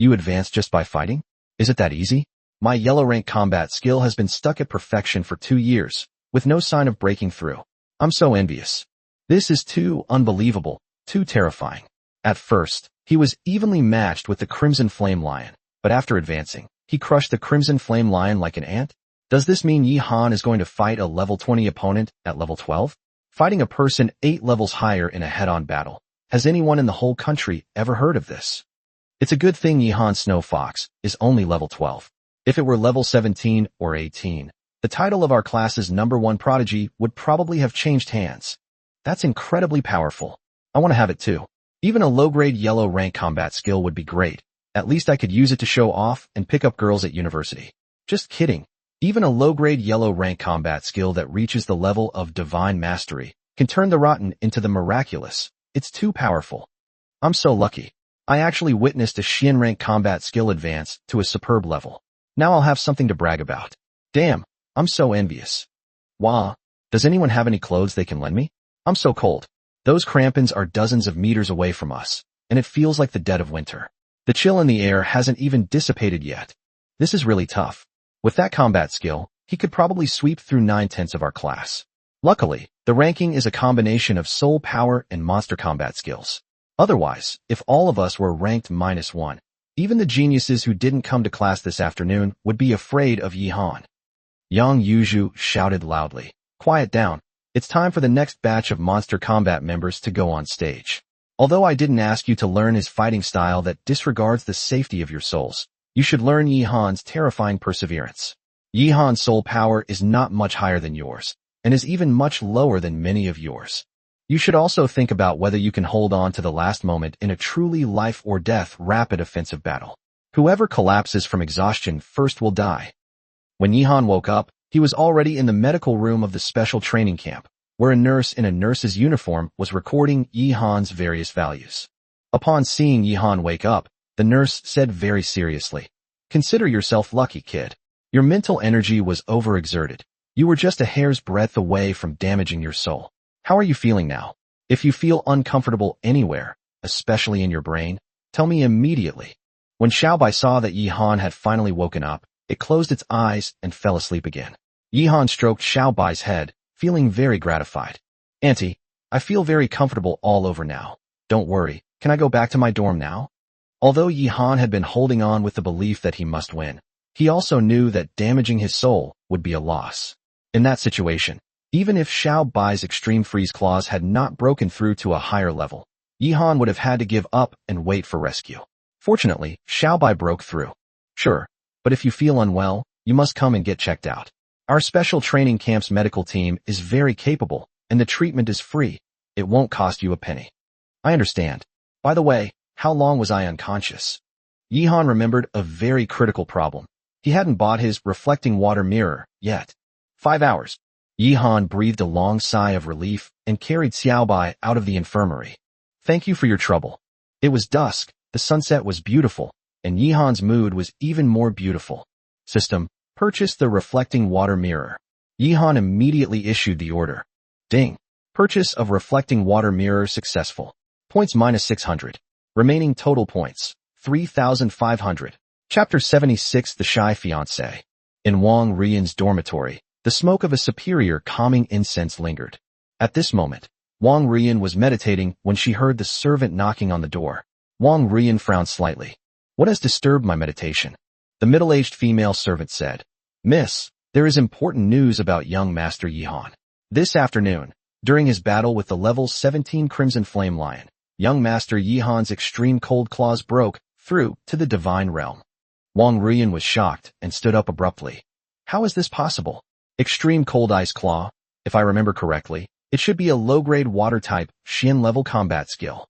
You advance just by fighting? Is it that easy? My yellow rank combat skill has been stuck at perfection for 2 years, with no sign of breaking through. I'm so envious. This is too unbelievable, too terrifying. At first, he was evenly matched with the Crimson Flame Lion, but after advancing, he crushed the Crimson Flame Lion like an ant? Does this mean Yi Han is going to fight a level 20 opponent at level 12? Fighting a person 8 levels higher in a head-on battle. Has anyone in the whole country ever heard of this? It's a good thing Yi Han Snow Fox is only level 12. If it were level 17 or 18, the title of our class's #1 prodigy would probably have changed hands. That's incredibly powerful. I want to have it too. Even a low-grade yellow rank combat skill would be great. At least I could use it to show off and pick up girls at university. Just kidding. Even a low-grade yellow rank combat skill that reaches the level of divine mastery can turn the rotten into the miraculous. It's too powerful. I'm so lucky. I actually witnessed a Xian rank combat skill advance to a superb level. Now I'll have something to brag about. Damn, I'm so envious. Wah, does anyone have any clothes they can lend me? I'm so cold. Those crampons are dozens of meters away from us, and it feels like the dead of winter. The chill in the air hasn't even dissipated yet. This is really tough. With that combat skill, he could probably sweep through 9/10 of our class. Luckily, the ranking is a combination of soul power and monster combat skills. Otherwise, if all of us were ranked -1, even the geniuses who didn't come to class this afternoon would be afraid of Yi Han. Yang Yuju shouted loudly, "Quiet down. It's time for the next batch of monster combat members to go on stage. Although I didn't ask you to learn his fighting style that disregards the safety of your souls, you should learn Yi Han's terrifying perseverance. Yi Han's soul power is not much higher than yours, and is even much lower than many of yours. You should also think about whether you can hold on to the last moment in a truly life-or-death rapid offensive battle. Whoever collapses from exhaustion first will die." When Yi Han woke up, he was already in the medical room of the special training camp, where a nurse in a nurse's uniform was recording Yi Han's various values. Upon seeing Yi Han wake up, the nurse said very seriously, "Consider yourself lucky, kid. Your mental energy was overexerted. You were just a hair's breadth away from damaging your soul. How are you feeling now? If you feel uncomfortable anywhere, especially in your brain, tell me immediately." When Xiaobai saw that Yi Han had finally woken up, it closed its eyes and fell asleep again. Yi Han stroked Xiaobai's head, feeling very gratified. "Auntie, I feel very comfortable all over now. Don't worry, can I go back to my dorm now?" Although Yi Han had been holding on with the belief that he must win, he also knew that damaging his soul would be a loss. In that situation, even if Xiaobai's extreme freeze claws had not broken through to a higher level, Yi Han would have had to give up and wait for rescue. Fortunately, Xiaobai broke through. "Sure, but if you feel unwell, you must come and get checked out. Our special training camp's medical team is very capable, and the treatment is free. It won't cost you a penny." "I understand. By the way, how long was I unconscious?" Yi Han remembered a very critical problem. He hadn't bought his reflecting water mirror yet. 5 hours. Yi Han breathed a long sigh of relief and carried Xiaobai out of the infirmary. "Thank you for your trouble." It was dusk, the sunset was beautiful, and Yi Han's mood was even more beautiful. "System, purchase the reflecting water mirror." Yi Han immediately issued the order. Ding. Purchase of reflecting water mirror successful. Points -600. Remaining total points, 3,500. Chapter 76 The Shy Fiancé. In Wong Ruian's dormitory, the smoke of a superior calming incense lingered. At this moment, Wong Ruian was meditating when she heard the servant knocking on the door. Wong Ruian frowned slightly. "What has disturbed my meditation?" The middle-aged female servant said, "Miss, there is important news about young Master Yi Han. This afternoon, during his battle with the level 17 Crimson Flame Lion, young Master Yi Han's extreme cold claws broke through to the divine realm." Wong Ruian was shocked and stood up abruptly. "How is this possible? Extreme cold ice claw? If I remember correctly, it should be a low-grade water-type, Xian-level combat skill."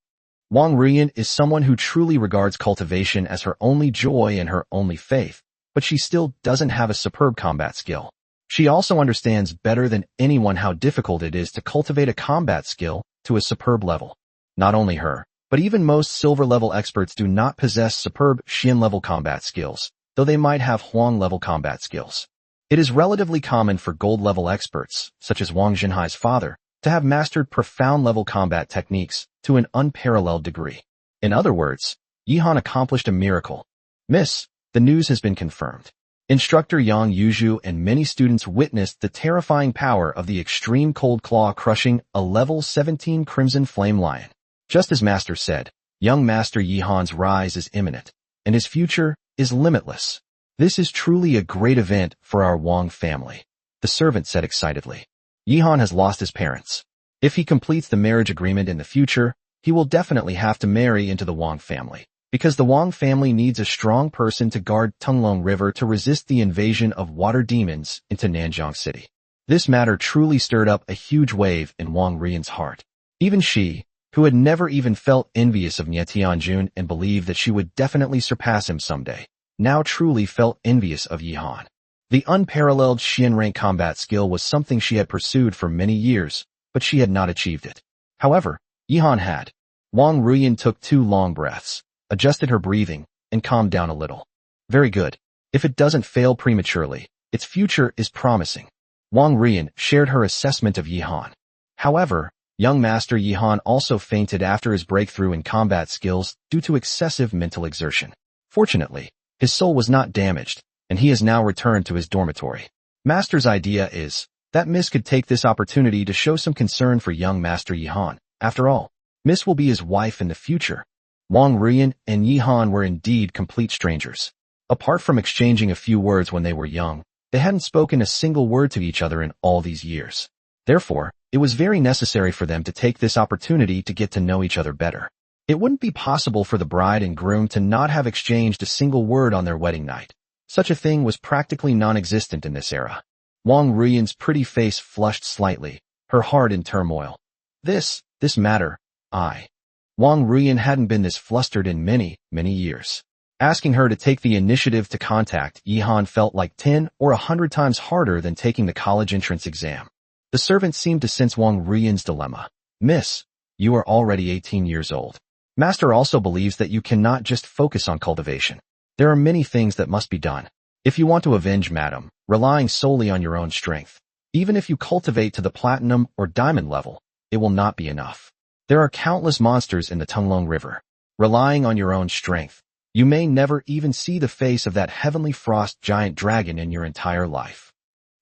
Wong Ruian is someone who truly regards cultivation as her only joy and her only faith, but she still doesn't have a superb combat skill. She also understands better than anyone how difficult it is to cultivate a combat skill to a superb level. Not only her, but even most silver-level experts do not possess superb Xian-level combat skills, though they might have Huang-level combat skills. It is relatively common for gold-level experts, such as Wang Jinhai's father, to have mastered profound-level combat techniques to an unparalleled degree. In other words, Yi Han accomplished a miracle. Miss, the news has been confirmed. Instructor Yang Yuju and many students witnessed the terrifying power of the extreme cold claw crushing a level 17 Crimson Flame Lion. Just as Master said, young Master Yihan's rise is imminent, and his future is limitless. This is truly a great event for our Wong family, the servant said excitedly. Yihan has lost his parents. If he completes the marriage agreement in the future, he will definitely have to marry into the Wong family, because the Wong family needs a strong person to guard Tunglong River to resist the invasion of water demons into Nanjiang City. This matter truly stirred up a huge wave in Wang Ruian's heart. Even she, who had never even felt envious of Nie Tianjun and believed that she would definitely surpass him someday, now truly felt envious of Yihan. The unparalleled Xian rank combat skill was something she had pursued for many years, but she had not achieved it. However, Yihan had. Wang Ruian took 2 long breaths, adjusted her breathing, and calmed down a little. Very good. If it doesn't fail prematurely, its future is promising. Wang Ruian shared her assessment of Yihan. However, young Master Yihan also fainted after his breakthrough in combat skills due to excessive mental exertion. Fortunately, his soul was not damaged, and he has now returned to his dormitory. Master's idea is that Miss could take this opportunity to show some concern for young Master Yihan. After all, Miss will be his wife in the future. Wang Ruian and Yihan were indeed complete strangers. Apart from exchanging a few words when they were young, they hadn't spoken a single word to each other in all these years. Therefore, it was very necessary for them to take this opportunity to get to know each other better. It wouldn't be possible for the bride and groom to not have exchanged a single word on their wedding night. Such a thing was practically non-existent in this era. Wang Ruian's pretty face flushed slightly, her heart in turmoil. This matter, Wang Ruian hadn't been this flustered in many, many years. Asking her to take the initiative to contact Yihan felt like 10 or 100 times harder than taking the college entrance exam. The servant seemed to sense Wang Ruian's dilemma. Miss, you are already 18 years old. Master also believes that you cannot just focus on cultivation. There are many things that must be done. If you want to avenge Madam, relying solely on your own strength, even if you cultivate to the platinum or diamond level, it will not be enough. There are countless monsters in the Tunglong River. Relying on your own strength, you may never even see the face of that heavenly frost giant dragon in your entire life.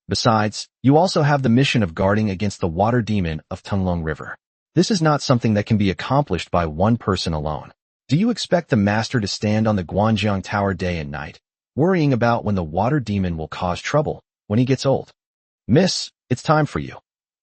Besides, you also have the mission of guarding against the water demon of Tunglong River. This is not something that can be accomplished by one person alone. Do you expect the master to stand on the Guanjiang Tower day and night, worrying about when the water demon will cause trouble when he gets old? Miss, it's time for you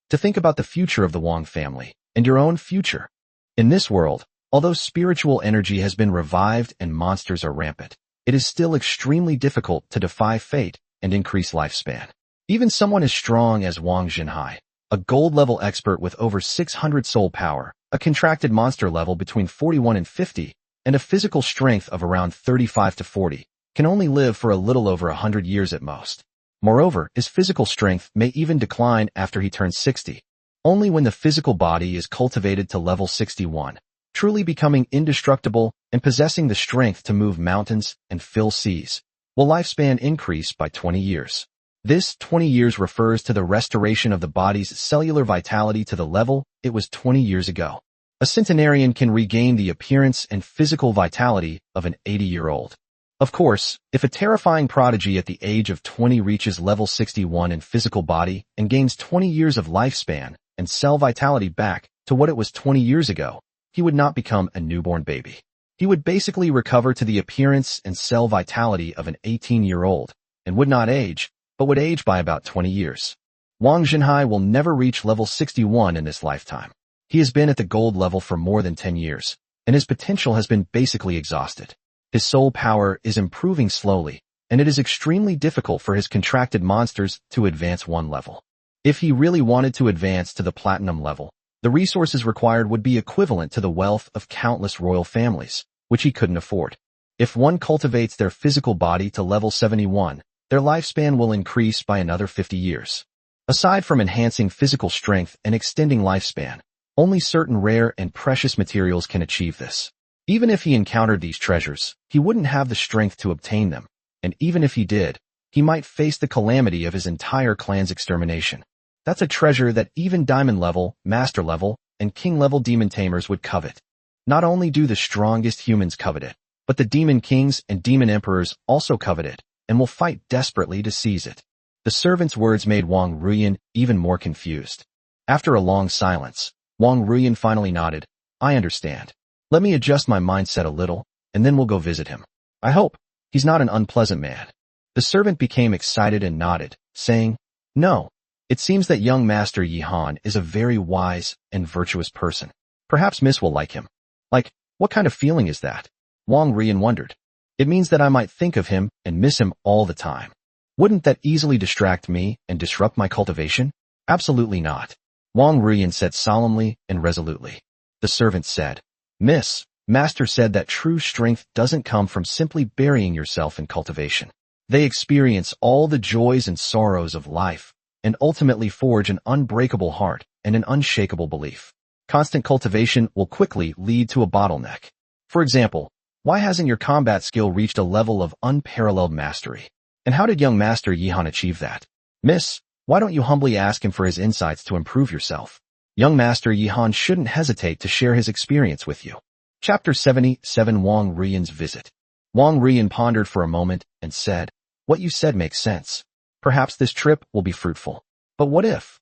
to think about the future of the Wong family and your own future. In this world, although spiritual energy has been revived and monsters are rampant, it is still extremely difficult to defy fate and increase lifespan. Even someone as strong as Wang Jinhai, a gold-level expert with over 600 soul power, a contracted monster level between 41 and 50, and a physical strength of around 35 to 40, can only live for a little over 100 years at most. Moreover, his physical strength may even decline after he turns 60. Only when the physical body is cultivated to level 61, truly becoming indestructible and possessing the strength to move mountains and fill seas, will lifespan increase by 20 years. This 20 years refers to the restoration of the body's cellular vitality to the level it was 20 years ago. A centenarian can regain the appearance and physical vitality of an 80-year-old. Of course, if a terrifying prodigy at the age of 20 reaches level 61 in physical body and gains 20 years of lifespan and cell vitality back to what it was 20 years ago, he would not become a newborn baby. He would basically recover to the appearance and cell vitality of an 18-year-old and would not age, but would age by about 20 years. Wang Jinhai will never reach level 61 in this lifetime. He has been at the gold level for more than 10 years, and his potential has been basically exhausted. His soul power is improving slowly, and it is extremely difficult for his contracted monsters to advance one level. If he really wanted to advance to the platinum level, the resources required would be equivalent to the wealth of countless royal families, which he couldn't afford. If one cultivates their physical body to level 71, their lifespan will increase by another 50 years. Aside from enhancing physical strength and extending lifespan, only certain rare and precious materials can achieve this. Even if he encountered these treasures, he wouldn't have the strength to obtain them, and even if he did, he might face the calamity of his entire clan's extermination. That's a treasure that even diamond level, master level, and king level demon tamers would covet. Not only do the strongest humans covet it, But the demon kings and demon emperors also covet it, and will fight desperately to seize it. The servant's words made Wong Ruian even more confused. After a long silence, Wong Ruian finally nodded. I understand. Let me adjust my mindset a little, and then we'll go visit him. I hope. He's not an unpleasant man. The servant became excited and nodded, saying, No. It seems that young Master Yi Han is a very wise and virtuous person. Perhaps Miss will like him. Like, what kind of feeling is that? Wong Ruian wondered. It means that I might think of him and miss him all the time. Wouldn't that easily distract me and disrupt my cultivation? Absolutely not. Wong Ruian said solemnly and resolutely. The servant said, Miss, Master said that true strength doesn't come from simply burying yourself in cultivation. They experience all the joys and sorrows of life, and ultimately forge an unbreakable heart and an unshakable belief. Constant cultivation will quickly lead to a bottleneck. For example, why hasn't your combat skill reached a level of unparalleled mastery? And how did young Master Yi Han achieve that? Miss, why don't you humbly ask him for his insights to improve yourself? Young Master Yi Han shouldn't hesitate to share his experience with you. Chapter 77 Wong Ruian's Visit. Wong Ruian pondered for a moment and said, What you said makes sense. Perhaps this trip will be fruitful. But what if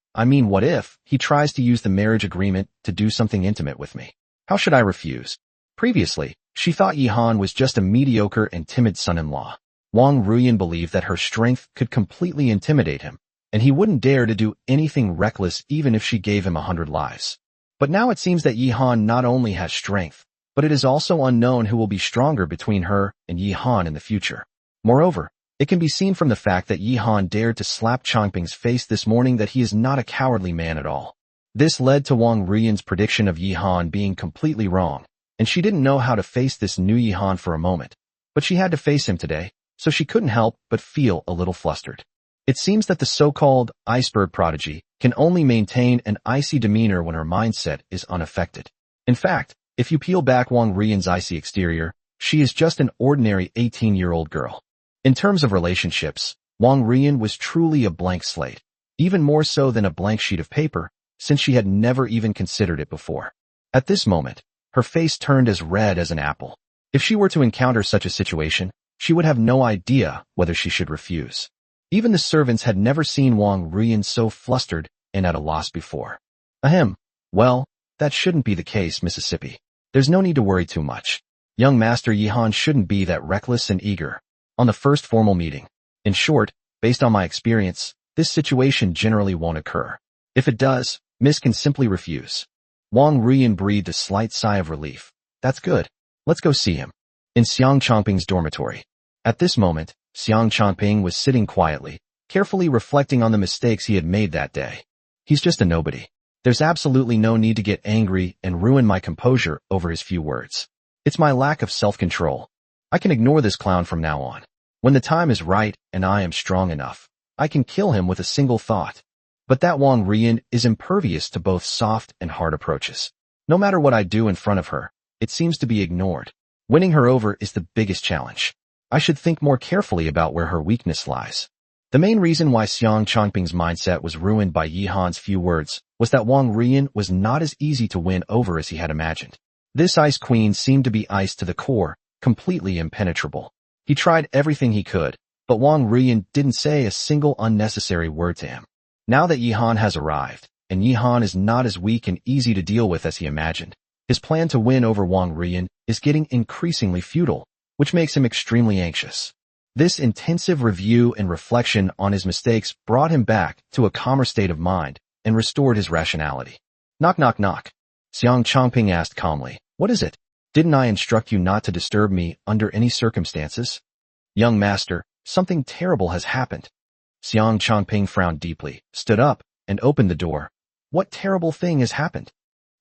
he tries to use the marriage agreement to do something intimate with me? How should I refuse? Previously, she thought Yi Han was just a mediocre and timid son-in-law. Wong Ruian believed that her strength could completely intimidate him, and he wouldn't dare to do anything reckless even if she gave him 100 lives. But now it seems that Yi Han not only has strength, but it is also unknown who will be stronger between her and Yi Han in the future. Moreover, it can be seen from the fact that Yi Han dared to slap Changping's face this morning that he is not a cowardly man at all. This led to Wong Ruian's prediction of Yi Han being completely wrong, and she didn't know how to face this new Yi Han for a moment. But she had to face him today, so she couldn't help but feel a little flustered. It seems that the so-called iceberg prodigy can only maintain an icy demeanor when her mindset is unaffected. In fact, if you peel back Wong Ruian's icy exterior, she is just an ordinary 18-year-old girl. In terms of relationships, Wong Ruian was truly a blank slate, even more so than a blank sheet of paper, since she had never even considered it before. At this moment, her face turned as red as an apple. If she were to encounter such a situation, she would have no idea whether she should refuse. Even the servants had never seen Wong Ruian so flustered and at a loss before. Ahem. Well, that shouldn't be the case, Mississippi. There's no need to worry too much. Young Master Yi Han shouldn't be that reckless and eager on the first formal meeting. In short, based on my experience, this situation generally won't occur. If it does, Miss can simply refuse. Wong Ruian breathed a slight sigh of relief. That's good. Let's go see him. In Xiang Changping's dormitory. At this moment, Xiang Changping was sitting quietly, carefully reflecting on the mistakes he had made that day. He's just a nobody. There's absolutely no need to get angry and ruin my composure over his few words. It's my lack of self-control. I can ignore this clown from now on. When the time is right and I am strong enough, I can kill him with a single thought. But that Wong Ruian is impervious to both soft and hard approaches. No matter what I do in front of her, it seems to be ignored. Winning her over is the biggest challenge. I should think more carefully about where her weakness lies. The main reason why Xiang Changping's mindset was ruined by Yi Han's few words was that Wong Ruian was not as easy to win over as he had imagined. This Ice Queen seemed to be ice to the core, completely impenetrable. He tried everything he could, but Wong Ruian didn't say a single unnecessary word to him. Now that Yi Han has arrived, and Yi Han is not as weak and easy to deal with as he imagined, his plan to win over Wong Ruian is getting increasingly futile, which makes him extremely anxious. This intensive review and reflection on his mistakes brought him back to a calmer state of mind and restored his rationality. Knock, knock, knock. Xiang Changping asked calmly, What is it? Didn't I instruct you not to disturb me under any circumstances? Young master, something terrible has happened. Xiang Changping frowned deeply, stood up, and opened the door. What terrible thing has happened?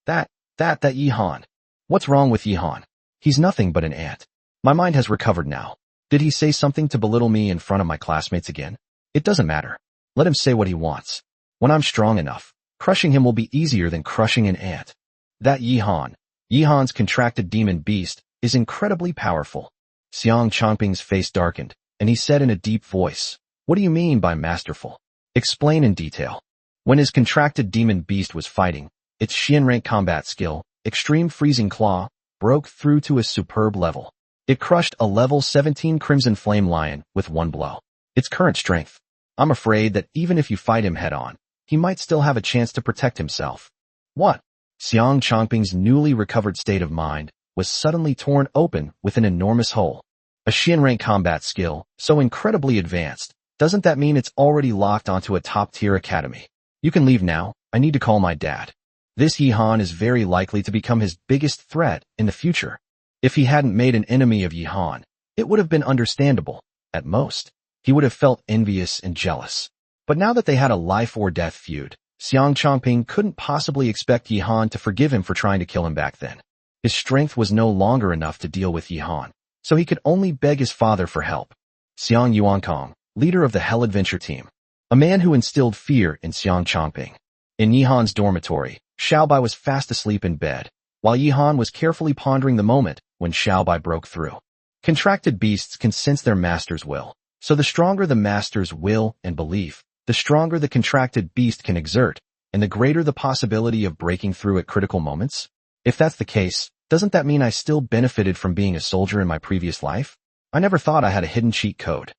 That Yi Han. What's wrong with Yi Han? He's nothing but an ant. My mind has recovered now. Did he say something to belittle me in front of my classmates again? It doesn't matter. Let him say what he wants. When I'm strong enough, crushing him will be easier than crushing an ant. That Yi Han's contracted demon beast, is incredibly powerful. Xiang Changping's face darkened, and he said in a deep voice, What do you mean by masterful? Explain in detail. When his contracted demon beast was fighting, its Xian rank combat skill, Extreme Freezing Claw, broke through to a superb level. It crushed a level 17 Crimson Flame Lion with one blow. Its current strength. I'm afraid that even if you fight him head-on, he might still have a chance to protect himself. What? Xiang Chongping's newly recovered state of mind was suddenly torn open with an enormous hole. A Shin-rank combat skill, so incredibly advanced, doesn't that mean it's already locked onto a top-tier academy? You can leave now, I need to call my dad. This Yihan is very likely to become his biggest threat in the future. If he hadn't made an enemy of Yihan, it would have been understandable. At most, he would have felt envious and jealous. But now that they had a life-or-death feud, Xiang Chongping couldn't possibly expect Yihan to forgive him for trying to kill him back then. His strength was no longer enough to deal with Yihan, so he could only beg his father for help. Xiang Yuankong, leader of the Hell Adventure team, a man who instilled fear in Xiang Chongping. In Yihan's dormitory, Xiaobai was fast asleep in bed, while Yihan was carefully pondering the moment when Xiaobai broke through. Contracted beasts can sense their master's will, so the stronger the master's will and belief, the stronger the contracted beast can exert, and the greater the possibility of breaking through at critical moments. If that's the case, doesn't that mean I still benefited from being a soldier in my previous life? I never thought I had a hidden cheat code.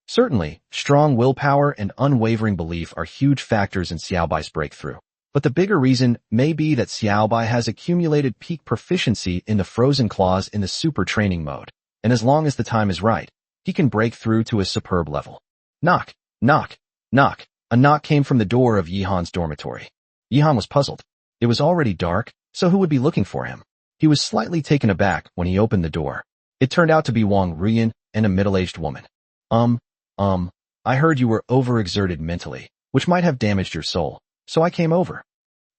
Certainly, strong willpower and unwavering belief are huge factors in Xiaobai's breakthrough. But the bigger reason may be that Xiaobai has accumulated peak proficiency in the frozen claws in the super training mode, and as long as the time is right, he can break through to a superb level. Knock, knock, knock. A knock came from the door of Yihan's dormitory. Yihan was puzzled. It was already dark, so who would be looking for him? He was slightly taken aback when he opened the door. It turned out to be Wong Ruian and a middle-aged woman. I heard you were overexerted mentally, which might have damaged your soul, so I came over.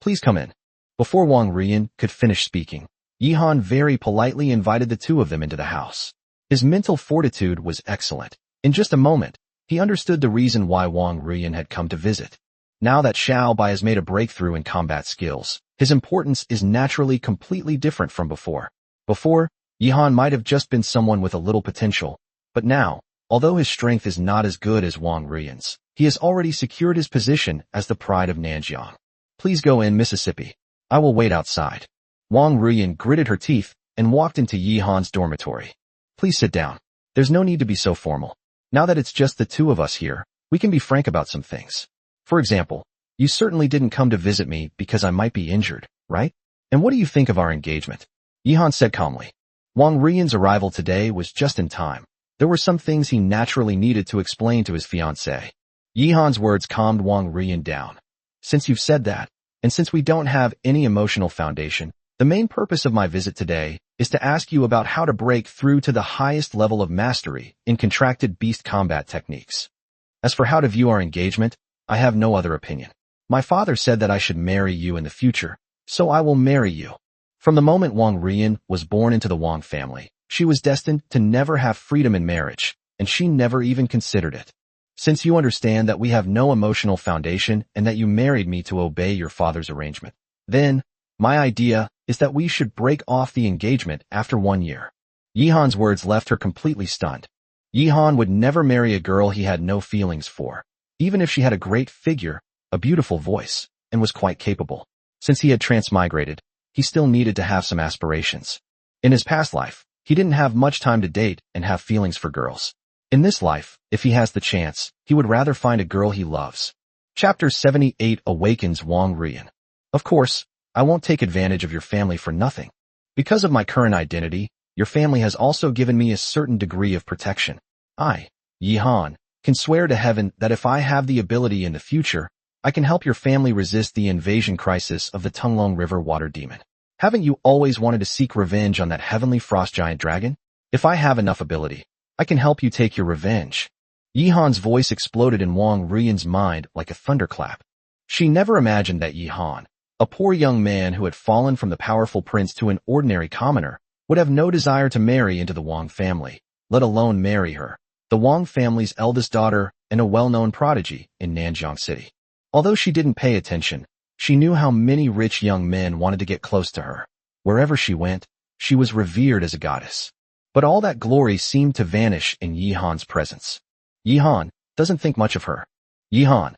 Please come in. Before Wong Ruian could finish speaking, Yihan very politely invited the two of them into the house. His mental fortitude was excellent. In just a moment, he understood the reason why Wong Ruian had come to visit. Now that Xiaobai has made a breakthrough in combat skills, his importance is naturally completely different from before. Before, Yihan might have just been someone with a little potential, but now, although his strength is not as good as Wong Ruian's, he has already secured his position as the pride of Nanjiang. Please go in, Mississippi. I will wait outside. Wong Ruian gritted her teeth and walked into Yihan's dormitory. Please sit down. There's no need to be so formal. Now that it's just the two of us here, we can be frank about some things. For example, you certainly didn't come to visit me because I might be injured, right? And what do you think of our engagement? Yihan said calmly. Wong Ruian's arrival today was just in time. There were some things he naturally needed to explain to his fiancée. Yihan's words calmed Wong Ruian down. Since you've said that, and since we don't have any emotional foundation, the main purpose of my visit today is to ask you about how to break through to the highest level of mastery in contracted beast combat techniques. As for how to view our engagement, I have no other opinion. My father said that I should marry you in the future, so I will marry you. From the moment Wong Ruian was born into the Wong family, she was destined to never have freedom in marriage, and she never even considered it. Since you understand that we have no emotional foundation and that you married me to obey your father's arrangement, then, my idea is that we should break off the engagement after 1 year. Yihan's words left her completely stunned. Yihan would never marry a girl he had no feelings for, even if she had a great figure, a beautiful voice, and was quite capable. Since he had transmigrated, he still needed to have some aspirations. In his past life, he didn't have much time to date and have feelings for girls. In this life, if he has the chance, he would rather find a girl he loves. Chapter 78 awakens Wong Ruian. Of course, I won't take advantage of your family for nothing. Because of my current identity, your family has also given me a certain degree of protection. I, Yihan, can swear to heaven that if I have the ability in the future, I can help your family resist the invasion crisis of the Tunglong River water demon. Haven't you always wanted to seek revenge on that heavenly frost giant dragon? If I have enough ability, I can help you take your revenge. Yihan's voice exploded in Wong Ruian's mind like a thunderclap. She never imagined that Yihan, a poor young man who had fallen from the powerful prince to an ordinary commoner, would have no desire to marry into the Wong family, let alone marry her, the Wong family's eldest daughter and a well-known prodigy in Nanjiang City. Although she didn't pay attention, she knew how many rich young men wanted to get close to her. Wherever she went, she was revered as a goddess. But all that glory seemed to vanish in Yihan's presence. Yihan doesn't think much of her. Yihan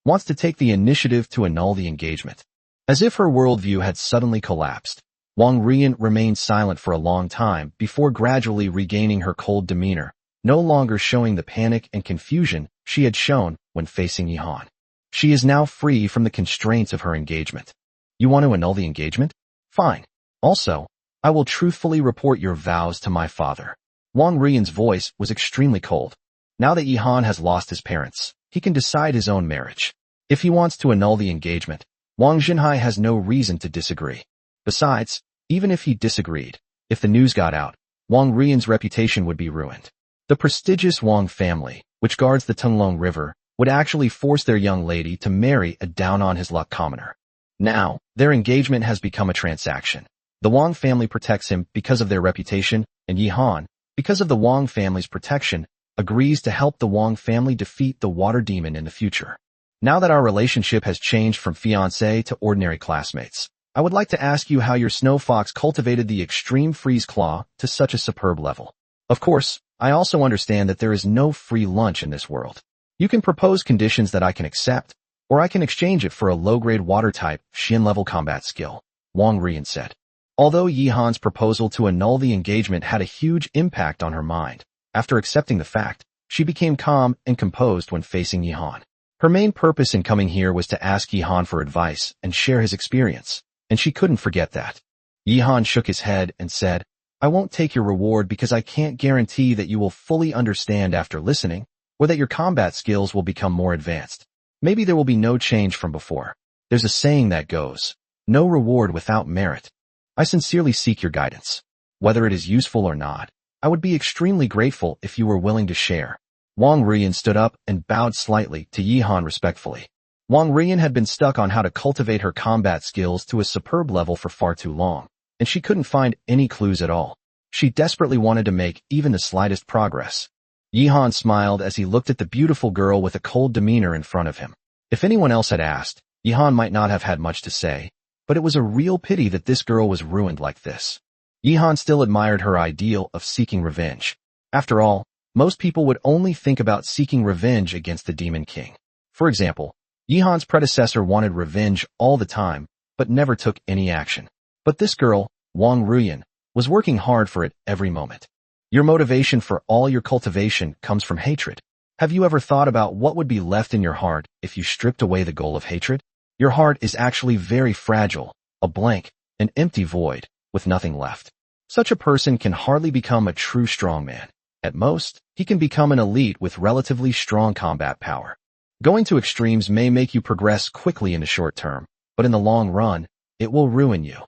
wants to take the initiative to annul the engagement. As if her worldview had suddenly collapsed, Wong Ruian remained silent for a long time before gradually regaining her cold demeanor, no longer showing the panic and confusion she had shown when facing Yihan. She is now free from the constraints of her engagement. You want to annul the engagement? Fine. Also, I will truthfully report your vows to my father. Wong Ruian's voice was extremely cold. Now that Yihan has lost his parents, he can decide his own marriage. If he wants to annul the engagement, Wang Xinhai has no reason to disagree. Besides, even if he disagreed, if the news got out, Wang Ruian's reputation would be ruined. The prestigious Wang family, which guards the Tunglong River, would actually force their young lady to marry a down-on-his-luck commoner. Now, their engagement has become a transaction. The Wang family protects him because of their reputation, and Yihan, because of the Wang family's protection, agrees to help the Wang family defeat the water demon in the future. Now that our relationship has changed from fiancé to ordinary classmates, I would like to ask you how your snow fox cultivated the extreme freeze claw to such a superb level. Of course, I also understand that there is no free lunch in this world. You can propose conditions that I can accept, or I can exchange it for a low-grade water-type, Xin-level combat skill, Wang Ruian said. Although Yihan's proposal to annul the engagement had a huge impact on her mind, after accepting the fact, she became calm and composed when facing Yihan. Her main purpose in coming here was to ask Yihan for advice and share his experience, and she couldn't forget that. Yihan shook his head and said, I won't take your reward because I can't guarantee that you will fully understand after listening, or that your combat skills will become more advanced. Maybe there will be no change from before. There's a saying that goes, no reward without merit. I sincerely seek your guidance. Whether it is useful or not, I would be extremely grateful if you were willing to share. Wang Ruian stood up and bowed slightly to Yihan respectfully. Wang Ruian had been stuck on how to cultivate her combat skills to a superb level for far too long, and she couldn't find any clues at all. She desperately wanted to make even the slightest progress. Yihan smiled as he looked at the beautiful girl with a cold demeanor in front of him. If anyone else had asked, Yihan might not have had much to say, but it was a real pity that this girl was ruined like this. Yihan still admired her ideal of seeking revenge. After all, most people would only think about seeking revenge against the Demon King. For example, Yihan's predecessor wanted revenge all the time, but never took any action. But this girl, Wang Ruian, was working hard for it every moment. Your motivation for all your cultivation comes from hatred. Have you ever thought about what would be left in your heart if you stripped away the goal of hatred? Your heart is actually very fragile, a blank, an empty void, with nothing left. Such a person can hardly become a true strongman. At most, he can become an elite with relatively strong combat power. Going to extremes may make you progress quickly in the short term, but in the long run, it will ruin you.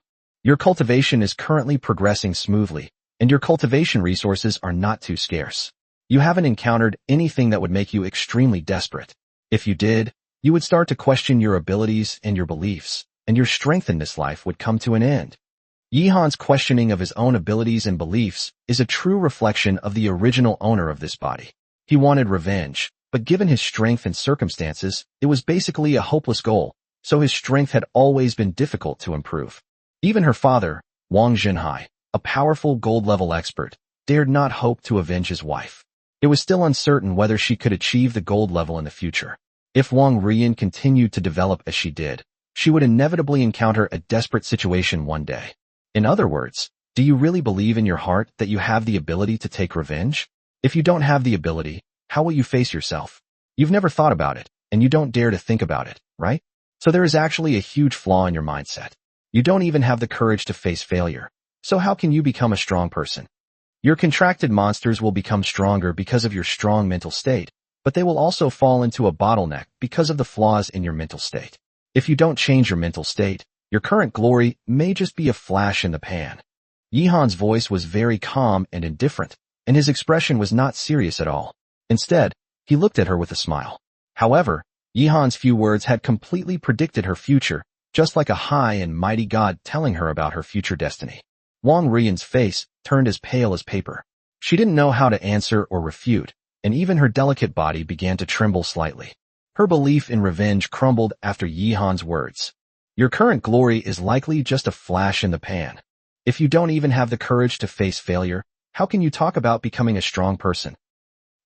Your cultivation is currently progressing smoothly, and your cultivation resources are not too scarce. You haven't encountered anything that would make you extremely desperate. If you did, you would start to question your abilities and your beliefs, and your strength in this life would come to an end. Yihan's questioning of his own abilities and beliefs is a true reflection of the original owner of this body. He wanted revenge, but given his strength and circumstances, it was basically a hopeless goal, so his strength had always been difficult to improve. Even her father, Wang Xinhai, a powerful gold-level expert, dared not hope to avenge his wife. It was still uncertain whether she could achieve the gold level in the future. If Wang Ruian continued to develop as she did, she would inevitably encounter a desperate situation one day. In other words, do you really believe in your heart that you have the ability to take revenge? If you don't have the ability, how will you face yourself? You've never thought about it, and you don't dare to think about it, right? So there is actually a huge flaw in your mindset. You don't even have the courage to face failure. So how can you become a strong person? Your contracted monsters will become stronger because of your strong mental state, but they will also fall into a bottleneck because of the flaws in your mental state. If you don't change your mental state, your current glory may just be a flash in the pan. Yihan's voice was very calm and indifferent, and his expression was not serious at all. Instead, he looked at her with a smile. However, Yihan's few words had completely predicted her future, just like a high and mighty god telling her about her future destiny. Wang Ruian's face turned as pale as paper. She didn't know how to answer or refute, and even her delicate body began to tremble slightly. Her belief in revenge crumbled after Yihan's words. Your current glory is likely just a flash in the pan. If you don't even have the courage to face failure, how can you talk about becoming a strong person?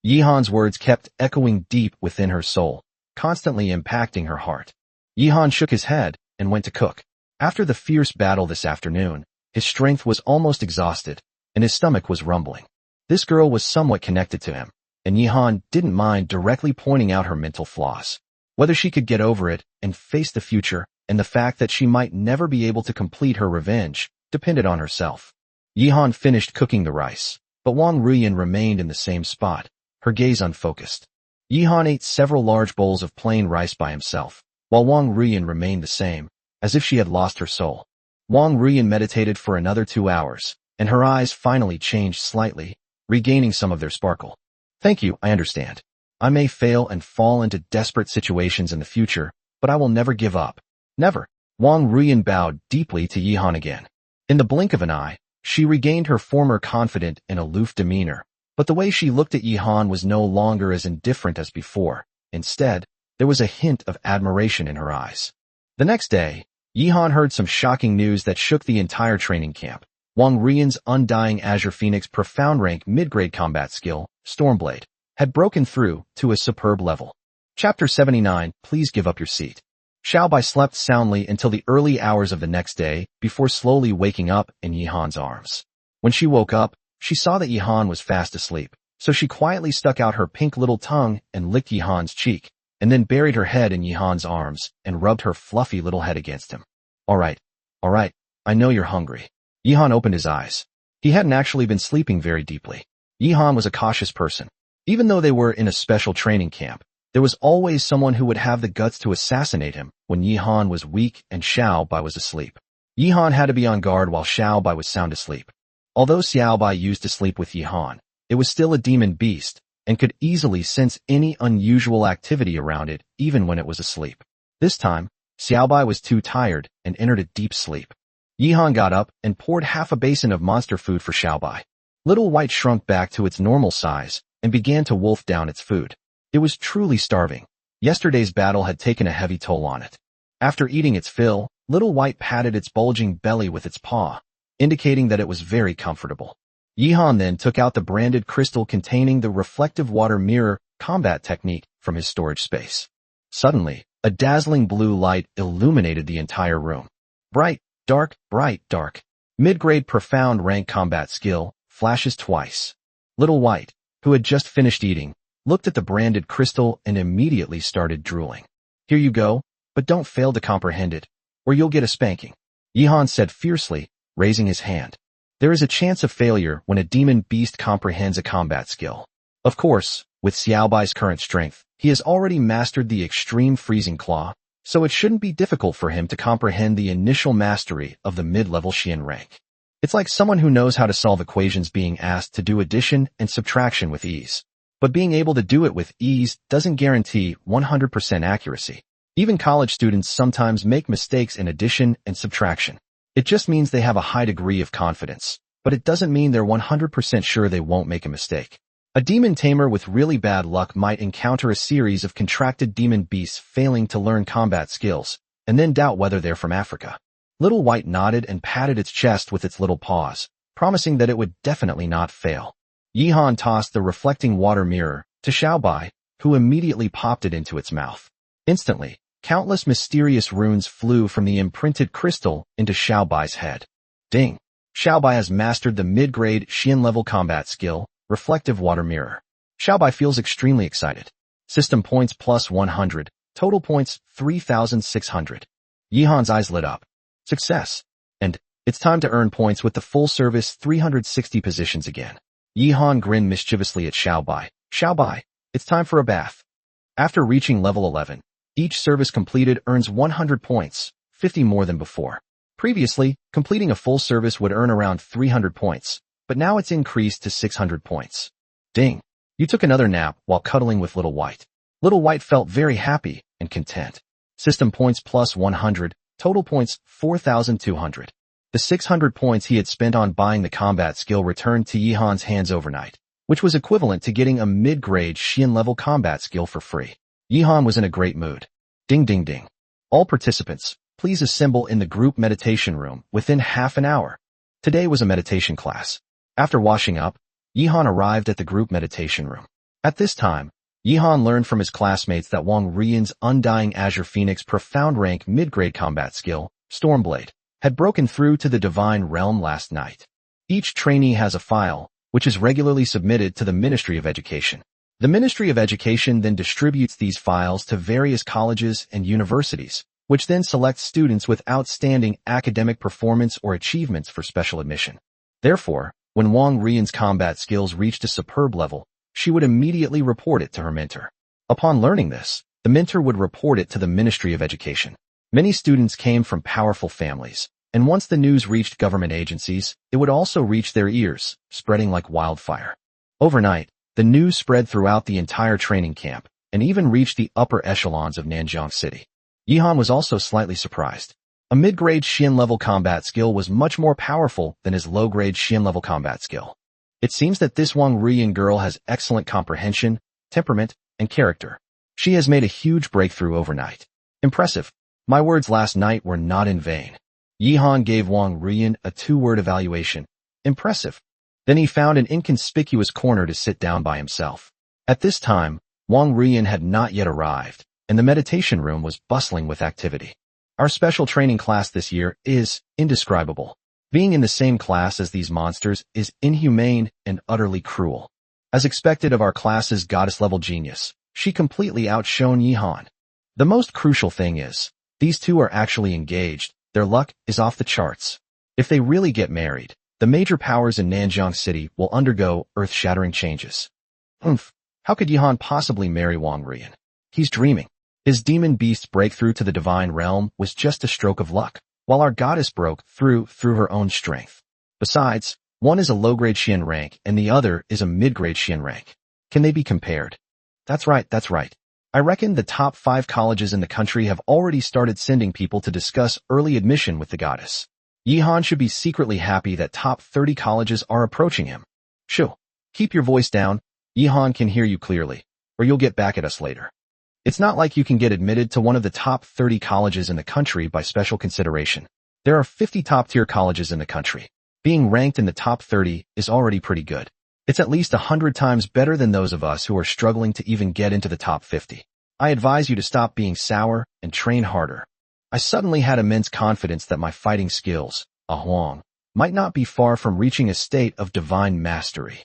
Yihan's words kept echoing deep within her soul, constantly impacting her heart. Yihan shook his head and went to cook. After the fierce battle this afternoon, His strength was almost exhausted, and his stomach was rumbling. This girl was somewhat connected to him, and Yihan didn't mind directly pointing out her mental flaws. Whether she could get over it and face the future, and the fact that she might never be able to complete her revenge, depended on herself. Yihan finished cooking the rice, but Wong Ruian remained in the same spot, her gaze unfocused. Yihan ate several large bowls of plain rice by himself, while Wong Ruian remained the same, as if she had lost her soul. Wong Ruian meditated for another 2 hours, and her eyes finally changed slightly, regaining some of their sparkle. Thank you, I understand. I may fail and fall into desperate situations in the future, but I will never give up. Never. Wong Ruian bowed deeply to Yihan again. In the blink of an eye, she regained her former confident and aloof demeanor, but the way she looked at Yihan was no longer as indifferent as before. Instead, there was a hint of admiration in her eyes. The next day, Yihan heard some shocking news that shook the entire training camp. Wong Ruian's undying Azure Phoenix profound rank mid-grade combat skill, Stormblade, had broken through to a superb level. Chapter 79, Please give up your seat. Xiaobai slept soundly until the early hours of the next day before slowly waking up in Yihan's arms. When she woke up, she saw that Yihan was fast asleep, so she quietly stuck out her pink little tongue and licked Yihan's cheek, and then buried her head in Yihan's arms and rubbed her fluffy little head against him. All right, I know you're hungry. Yihan opened his eyes. He hadn't actually been sleeping very deeply. Yihan was a cautious person. Even though they were in a special training camp, there was always someone who would have the guts to assassinate him when Yihan was weak and Xiaobai was asleep. Yihan had to be on guard while Xiaobai was sound asleep. Although Xiaobai used to sleep with Yihan, it was still a demon beast and could easily sense any unusual activity around it even when it was asleep. This time, Xiaobai was too tired and entered a deep sleep. Yihan got up and poured half a basin of monster food for Xiaobai. Little White shrunk back to its normal size and began to wolf down its food. It was truly starving. Yesterday's battle had taken a heavy toll on it. After eating its fill, Little White patted its bulging belly with its paw, indicating that it was very comfortable. Yihan then took out the branded crystal containing the reflective water mirror combat technique from his storage space. Suddenly, a dazzling blue light illuminated the entire room. Bright, dark, mid-grade profound rank combat skill, flashes twice. Little White, who had just finished eating, looked at the branded crystal and immediately started drooling. Here you go, but don't fail to comprehend it, or you'll get a spanking. Yihan said fiercely, raising his hand. There is a chance of failure when a demon beast comprehends a combat skill. Of course, with Xiaobai's current strength, he has already mastered the extreme freezing claw, so it shouldn't be difficult for him to comprehend the initial mastery of the mid-level Xian rank. It's like someone who knows how to solve equations being asked to do addition and subtraction with ease. But being able to do it with ease doesn't guarantee 100% accuracy. Even college students sometimes make mistakes in addition and subtraction. It just means they have a high degree of confidence, but it doesn't mean they're 100% sure they won't make a mistake. A demon tamer with really bad luck might encounter a series of contracted demon beasts failing to learn combat skills, and then doubt whether they're from Africa. Little White nodded and patted its chest with its little paws, promising that it would definitely not fail. Yihan tossed the reflecting water mirror to Xiaobai, who immediately popped it into its mouth. Instantly, countless mysterious runes flew from the imprinted crystal into Xiaobai's head. Ding! Xiaobai has mastered the mid-grade Xian-level combat skill, Reflective Water Mirror. Xiaobai feels extremely excited. System points plus 100, total points 3,600. Yihan's eyes lit up. Success! And it's time to earn points with the full service 360 positions again. Yihan grinned mischievously at Xiaobai. Xiaobai, it's time for a bath. After reaching level 11, each service completed earns 100 points, 50 more than before. Previously, completing a full service would earn around 300 points, but now it's increased to 600 points. Ding! You took another nap while cuddling with Little White. Little White felt very happy and content. System points plus 100, total points 4,200. The 600 points he had spent on buying the combat skill returned to Yihan's hands overnight, which was equivalent to getting a mid-grade Xian-level combat skill for free. Yihan was in a great mood. Ding ding ding. All participants, please assemble in the group meditation room within half an hour. Today was a meditation class. After washing up, Yihan arrived at the group meditation room. At this time, Yihan learned from his classmates that Wong Ruian's undying Azure Phoenix profound rank mid-grade combat skill, Stormblade, had broken through to the divine realm last night. Each trainee has a file, which is regularly submitted to the Ministry of Education. The Ministry of Education then distributes these files to various colleges and universities, which then selects students with outstanding academic performance or achievements for special admission. Therefore, when Wong Ruian's combat skills reached a superb level, she would immediately report it to her mentor. Upon learning this, the mentor would report it to the Ministry of Education. Many students came from powerful families, and once the news reached government agencies, it would also reach their ears, spreading like wildfire. Overnight, the news spread throughout the entire training camp, and even reached the upper echelons of Nanjiang City. Yihan was also slightly surprised. A mid-grade Xian-level combat skill was much more powerful than his low-grade Xian-level combat skill. It seems that this Wong Ruian girl has excellent comprehension, temperament, and character. She has made a huge breakthrough overnight. Impressive. My words last night were not in vain. Yihan gave Wong Ruian a 2-word evaluation. Impressive. Then he found an inconspicuous corner to sit down by himself. At this time, Wong Ruian had not yet arrived, and the meditation room was bustling with activity. Our special training class this year is indescribable. Being in the same class as these monsters is inhumane and utterly cruel. As expected of our class's goddess-level genius, she completely outshone Yihan. The most crucial thing is, these two are actually engaged. Their luck is off the charts. If they really get married, the major powers in Nanjiang City will undergo earth-shattering changes. How could Yihan possibly marry Wong Ruian? He's dreaming. His demon beast's breakthrough to the divine realm was just a stroke of luck, while our goddess broke through her own strength. Besides, one is a low-grade Xian rank and the other is a mid-grade Xian rank. Can they be compared? That's right. I reckon the top 5 colleges in the country have already started sending people to discuss early admission with the goddess. Yihan should be secretly happy that top 30 colleges are approaching him. Shoo, keep your voice down. Yihan can hear you clearly, or you'll get back at us later. It's not like you can get admitted to one of the top 30 colleges in the country by special consideration. There are 50 top-tier colleges in the country. Being ranked in the top 30 is already pretty good. It's at least 100 times better than those of us who are struggling to even get into the top 50. I advise you to stop being sour and train harder. I suddenly had immense confidence that my fighting skills, Wong, might not be far from reaching a state of divine mastery.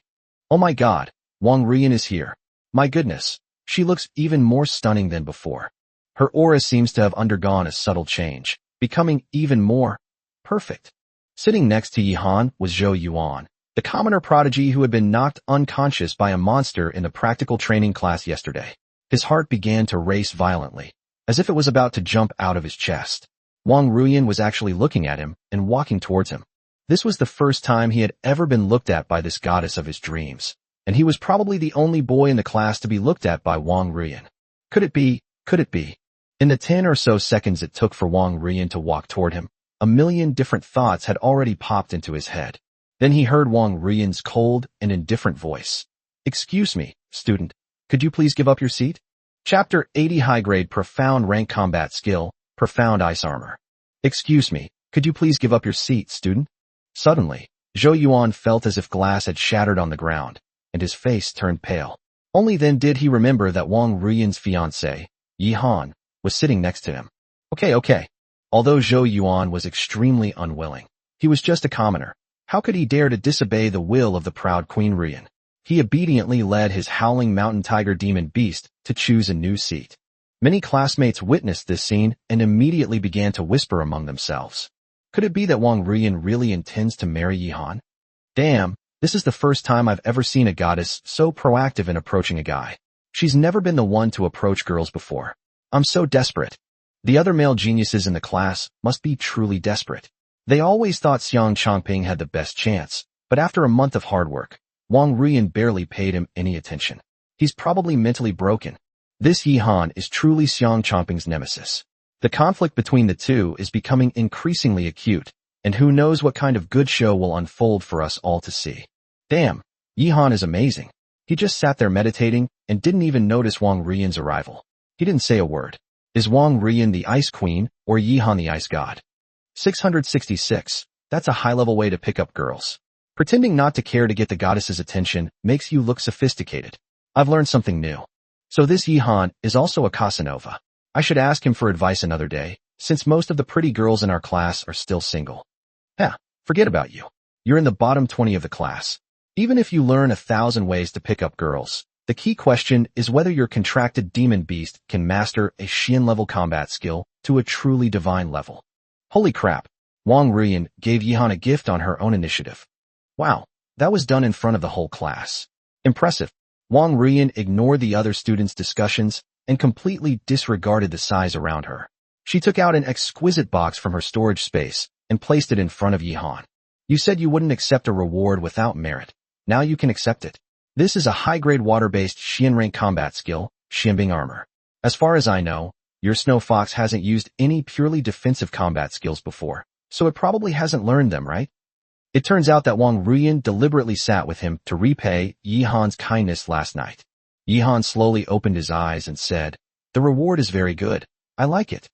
Oh my god, Wong Ruian is here. My goodness, she looks even more stunning than before. Her aura seems to have undergone a subtle change, becoming even more perfect. Sitting next to Yihan was Zhou Yuan, the commoner prodigy who had been knocked unconscious by a monster in the practical training class yesterday. His heart began to race violently, as if it was about to jump out of his chest. Wong Ruian was actually looking at him and walking towards him. This was the first time he had ever been looked at by this goddess of his dreams, and he was probably the only boy in the class to be looked at by Wong Ruian. Could it be? In the 10 or so seconds it took for Wong Ruian to walk toward him, a million different thoughts had already popped into his head. Then he heard Wong Ruian's cold and indifferent voice. Excuse me, student. Could you please give up your seat? Chapter 80 High-Grade Profound Rank Combat Skill, Profound Ice Armor. Excuse me, could you please give up your seat, student? Suddenly, Zhou Yuan felt as if glass had shattered on the ground, and his face turned pale. Only then did he remember that Wong Ruian's fiancée, Yihan, was sitting next to him. Okay. Although Zhou Yuan was extremely unwilling, he was just a commoner. How could he dare to disobey the will of the proud Queen Ruian? He obediently led his howling mountain tiger demon beast to choose a new seat. Many classmates witnessed this scene and immediately began to whisper among themselves. Could it be that Wong Ruian really intends to marry Yihan? Damn, this is the first time I've ever seen a goddess so proactive in approaching a guy. She's never been the one to approach girls before. I'm so desperate. The other male geniuses in the class must be truly desperate. They always thought Xiang Chongping had the best chance, but after a month of hard work, Wong Ruian barely paid him any attention. He's probably mentally broken. This Yihan is truly Xiang Chongping's nemesis. The conflict between the two is becoming increasingly acute, and who knows what kind of good show will unfold for us all to see. Damn, Yihan is amazing. He just sat there meditating and didn't even notice Wong Ruian's arrival. He didn't say a word. Is Wong Ruian the Ice Queen or Yihan the Ice God? 666. That's a high-level way to pick up girls. Pretending not to care to get the goddess's attention makes you look sophisticated. I've learned something new. So this Yihan is also a Casanova. I should ask him for advice another day. since most of the pretty girls in our class are still single. Forget about you. You're in the bottom 20 of the class. Even if you learn 1,000 ways to pick up girls, the key question is whether your contracted demon beast can master a Xian-level combat skill to a truly divine level. Holy crap, Wong Ruian gave Yihan a gift on her own initiative. Wow, that was done in front of the whole class. Impressive. Wong Ruian ignored the other students' discussions and completely disregarded the size around her. She took out an exquisite box from her storage space and placed it in front of Yihan. You said you wouldn't accept a reward without merit. Now you can accept it. This is a high-grade water-based Xian rank combat skill, Xianbing armor. As far as I know, your Snow Fox hasn't used any purely defensive combat skills before, so it probably hasn't learned them, right? It turns out that Wong Ruian deliberately sat with him to repay Yihan's kindness last night. Yihan slowly opened his eyes and said, "The reward is very good. I like it."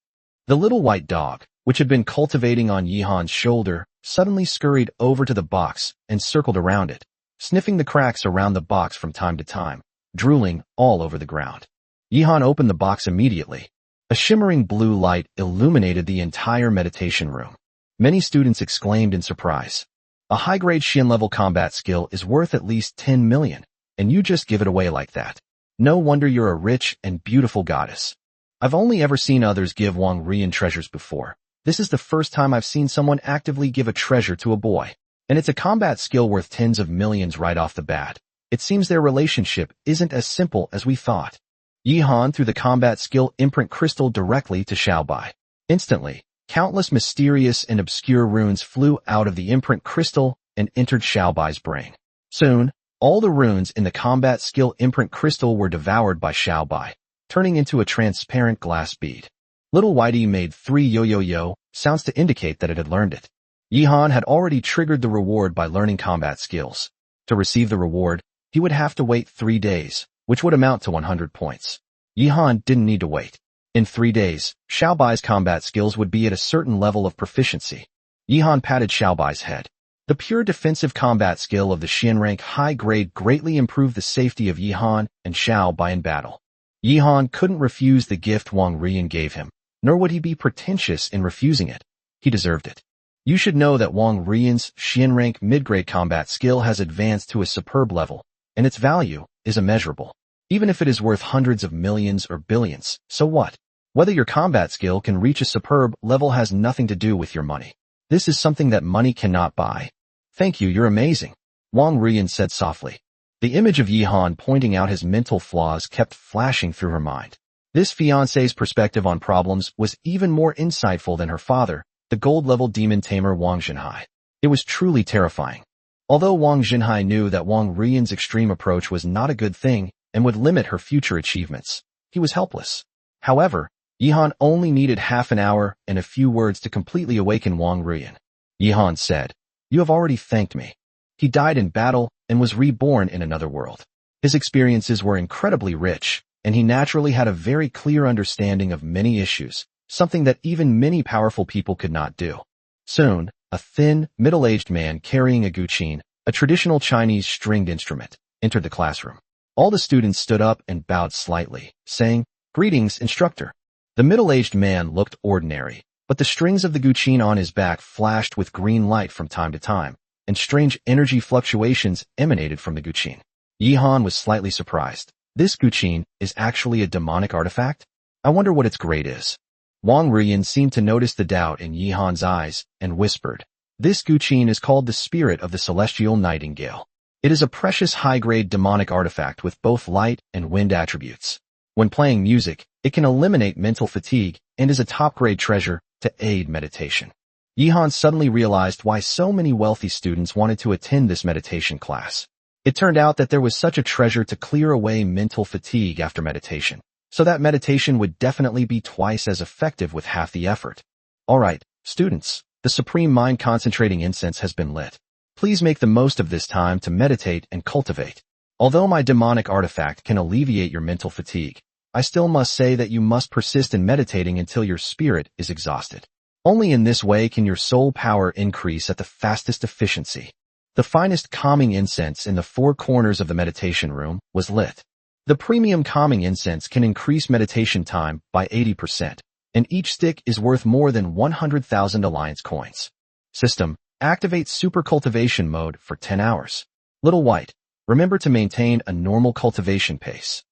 The little white dog, which had been cultivating on Yihan's shoulder, suddenly scurried over to the box and circled around it, sniffing the cracks around the box from time to time, drooling all over the ground. Yihan opened the box immediately. A shimmering blue light illuminated the entire meditation room. Many students exclaimed in surprise. A high-grade Xian-level combat skill is worth at least 10 million, and you just give it away like that. No wonder you're a rich and beautiful goddess. I've only ever seen others give Wong Ruian treasures before. This is the first time I've seen someone actively give a treasure to a boy. And it's a combat skill worth tens of millions right off the bat. It seems their relationship isn't as simple as we thought. Yihan threw the combat skill imprint crystal directly to Xiaobai. Instantly, countless mysterious and obscure runes flew out of the imprint crystal and entered Xiaobai's brain. Soon, all the runes in the combat skill imprint crystal were devoured by Xiaobai, turning into a transparent glass bead. Little Whitey made 3 yo-yo-yo sounds to indicate that it had learned it. Yihan had already triggered the reward by learning combat skills. To receive the reward, he would have to wait 3 days, which would amount to 100 points. Yihan didn't need to wait. In 3 days, Xiaobai's combat skills would be at a certain level of proficiency. Yihan patted Xiaobai's head. The pure defensive combat skill of the Xian rank high grade greatly improved the safety of Yihan and Xiaobai in battle. Yihan couldn't refuse the gift Wong Ruian gave him, nor would he be pretentious in refusing it. He deserved it. You should know that Wong Ruian's Xian rank mid-grade combat skill has advanced to a superb level, and its value is immeasurable. Even if it is worth hundreds of millions or billions, so what? Whether your combat skill can reach a superb level has nothing to do with your money. This is something that money cannot buy. Thank you, you're amazing, Wong Ruian said softly. The image of Yihan pointing out his mental flaws kept flashing through her mind. This fiancé's perspective on problems was even more insightful than her father, the gold-level demon tamer Wang Zhenhai. It was truly terrifying. Although Wang Zhenhai knew that Wong Ruian's extreme approach was not a good thing and would limit her future achievements, he was helpless. However, Yihan only needed half an hour and a few words to completely awaken Wong Ruian. Yihan said, "You have already thanked me." He died in battle and was reborn in another world. His experiences were incredibly rich, and he naturally had a very clear understanding of many issues, something that even many powerful people could not do. Soon, a thin, middle-aged man carrying a guqin, a traditional Chinese stringed instrument, entered the classroom. All the students stood up and bowed slightly, saying, "Greetings, instructor." The middle-aged man looked ordinary, but the strings of the guqin on his back flashed with green light from time to time, and strange energy fluctuations emanated from the guqin. Yihan was slightly surprised. This guqin is actually a demonic artifact? I wonder what its grade is. Wong Ruian seemed to notice the doubt in Yihan's eyes and whispered, "This guqin is called the Spirit of the Celestial Nightingale. It is a precious high-grade demonic artifact with both light and wind attributes. When playing music, it can eliminate mental fatigue and is a top-grade treasure to aid meditation." Yihan suddenly realized why so many wealthy students wanted to attend this meditation class. It turned out that there was such a treasure to clear away mental fatigue after meditation, so that meditation would definitely be twice as effective with half the effort. Alright, students, the supreme mind-concentrating incense has been lit. Please make the most of this time to meditate and cultivate. Although my demonic artifact can alleviate your mental fatigue, I still must say that you must persist in meditating until your spirit is exhausted. Only in this way can your soul power increase at the fastest efficiency. The finest calming incense in the 4 corners of the meditation room was lit. The premium calming incense can increase meditation time by 80%, and each stick is worth more than 100,000 alliance coins. System: activate Super Cultivation mode for 10 hours. Little White: remember to maintain a normal cultivation pace.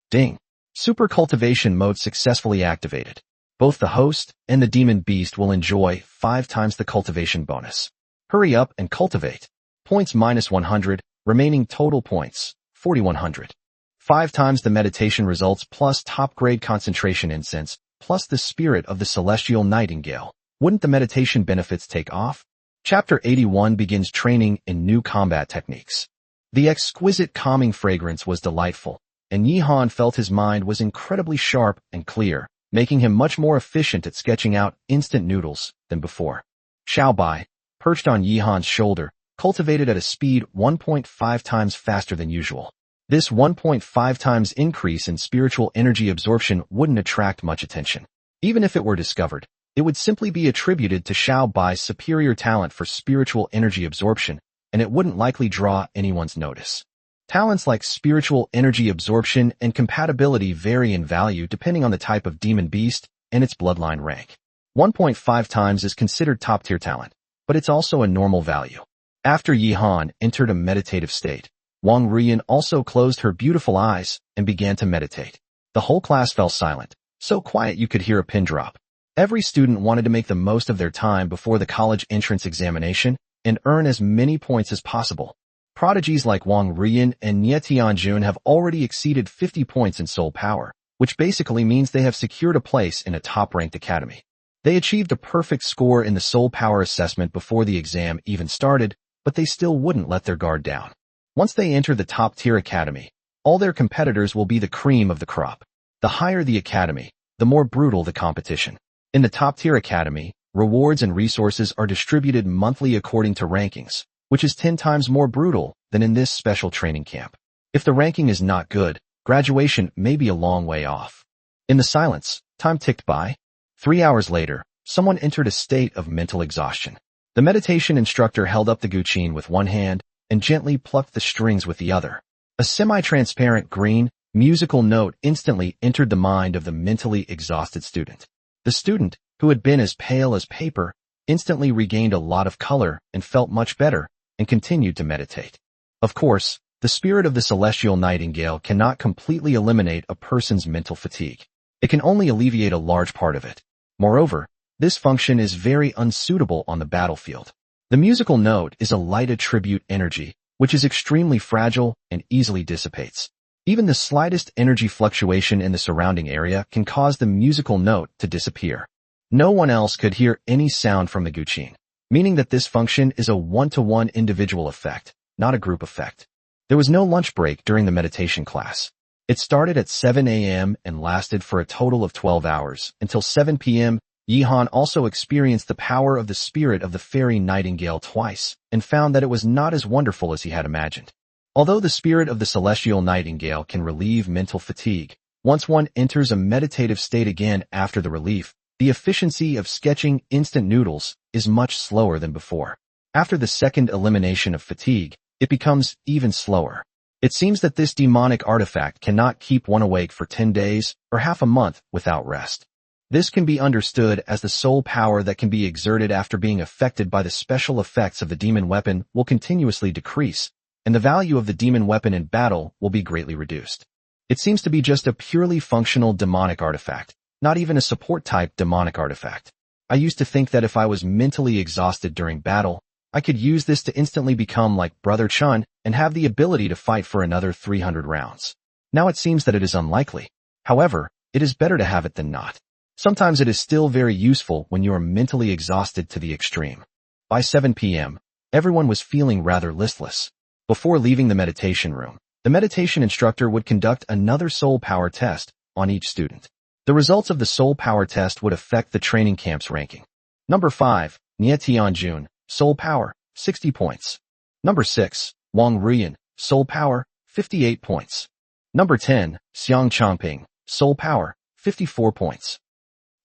Ding! Super Cultivation mode successfully activated. Both the host and the demon beast will enjoy 5 times the cultivation bonus. Hurry up and cultivate. Points minus 100, remaining total points, 4,100. 5 times the meditation results plus top-grade concentration incense, plus the spirit of the celestial nightingale. Wouldn't the meditation benefits take off? Chapter 81 begins training in new combat techniques. The exquisite calming fragrance was delightful, and Yihan felt his mind was incredibly sharp and clear, making him much more efficient at sketching out instant noodles than before. Xiaobai, perched on Yihan's shoulder, cultivated at a speed 1.5 times faster than usual. This 1.5 times increase in spiritual energy absorption wouldn't attract much attention. Even if it were discovered, it would simply be attributed to Xiaobai's superior talent for spiritual energy absorption, and it wouldn't likely draw anyone's notice. Talents like spiritual energy absorption and compatibility vary in value depending on the type of demon beast and its bloodline rank. 1.5 times is considered top-tier talent, but it's also a normal value. After Yihan entered a meditative state, Wong Ruian also closed her beautiful eyes and began to meditate. The whole class fell silent, so quiet you could hear a pin drop. Every student wanted to make the most of their time before the college entrance examination and earn as many points as possible. Prodigies like Wong Ruian and Nie Tianjun have already exceeded 50 points in soul power, which basically means they have secured a place in a top-ranked academy. They achieved a perfect score in the soul power assessment before the exam even started, but they still wouldn't let their guard down. Once they enter the top-tier academy, all their competitors will be the cream of the crop. The higher the academy, the more brutal the competition. In the top-tier academy, rewards and resources are distributed monthly according to rankings, which is 10 times more brutal than in this special training camp. If the ranking is not good, graduation may be a long way off. In the silence, time ticked by. 3 hours later, someone entered a state of mental exhaustion. The meditation instructor held up the guqin with one hand and gently plucked the strings with the other. A semi-transparent green, musical note instantly entered the mind of the mentally exhausted student. The student, who had been as pale as paper, instantly regained a lot of color and felt much better, and continued to meditate. Of course, the spirit of the celestial nightingale cannot completely eliminate a person's mental fatigue. It can only alleviate a large part of it. Moreover, this function is very unsuitable on the battlefield. The musical note is a light attribute energy, which is extremely fragile and easily dissipates. Even the slightest energy fluctuation in the surrounding area can cause the musical note to disappear. No one else could hear any sound from the guqin, meaning that this function is a one-to-one individual effect, not a group effect. There was no lunch break during the meditation class. It started at 7 a.m. and lasted for a total of 12 hours, until 7 p.m. Yihan also experienced the power of the spirit of the fairy nightingale twice, and found that it was not as wonderful as he had imagined. Although the spirit of the celestial nightingale can relieve mental fatigue, once one enters a meditative state again after the relief, the efficiency of sketching instant noodles is much slower than before. After the second elimination of fatigue, it becomes even slower. It seems that this demonic artifact cannot keep one awake for 10 days or half a month without rest. This can be understood as the soul power that can be exerted after being affected by the special effects of the demon weapon will continuously decrease, and the value of the demon weapon in battle will be greatly reduced. It seems to be just a purely functional demonic artifact, not even a support-type demonic artifact. I used to think that if I was mentally exhausted during battle, I could use this to instantly become like Brother Chun and have the ability to fight for another 300 rounds. Now it seems that it is unlikely. However, it is better to have it than not. Sometimes it is still very useful when you are mentally exhausted to the extreme. By 7 p.m., everyone was feeling rather listless. Before leaving the meditation room, the meditation instructor would conduct another soul power test on each student. The results of the soul power test would affect the training camp's ranking. Number 5, Nie Tianjun, soul power, 60 points. Number 6, Wong Ruian, soul power, 58 points. Number 10, Xiang Changping, soul power, 54 points.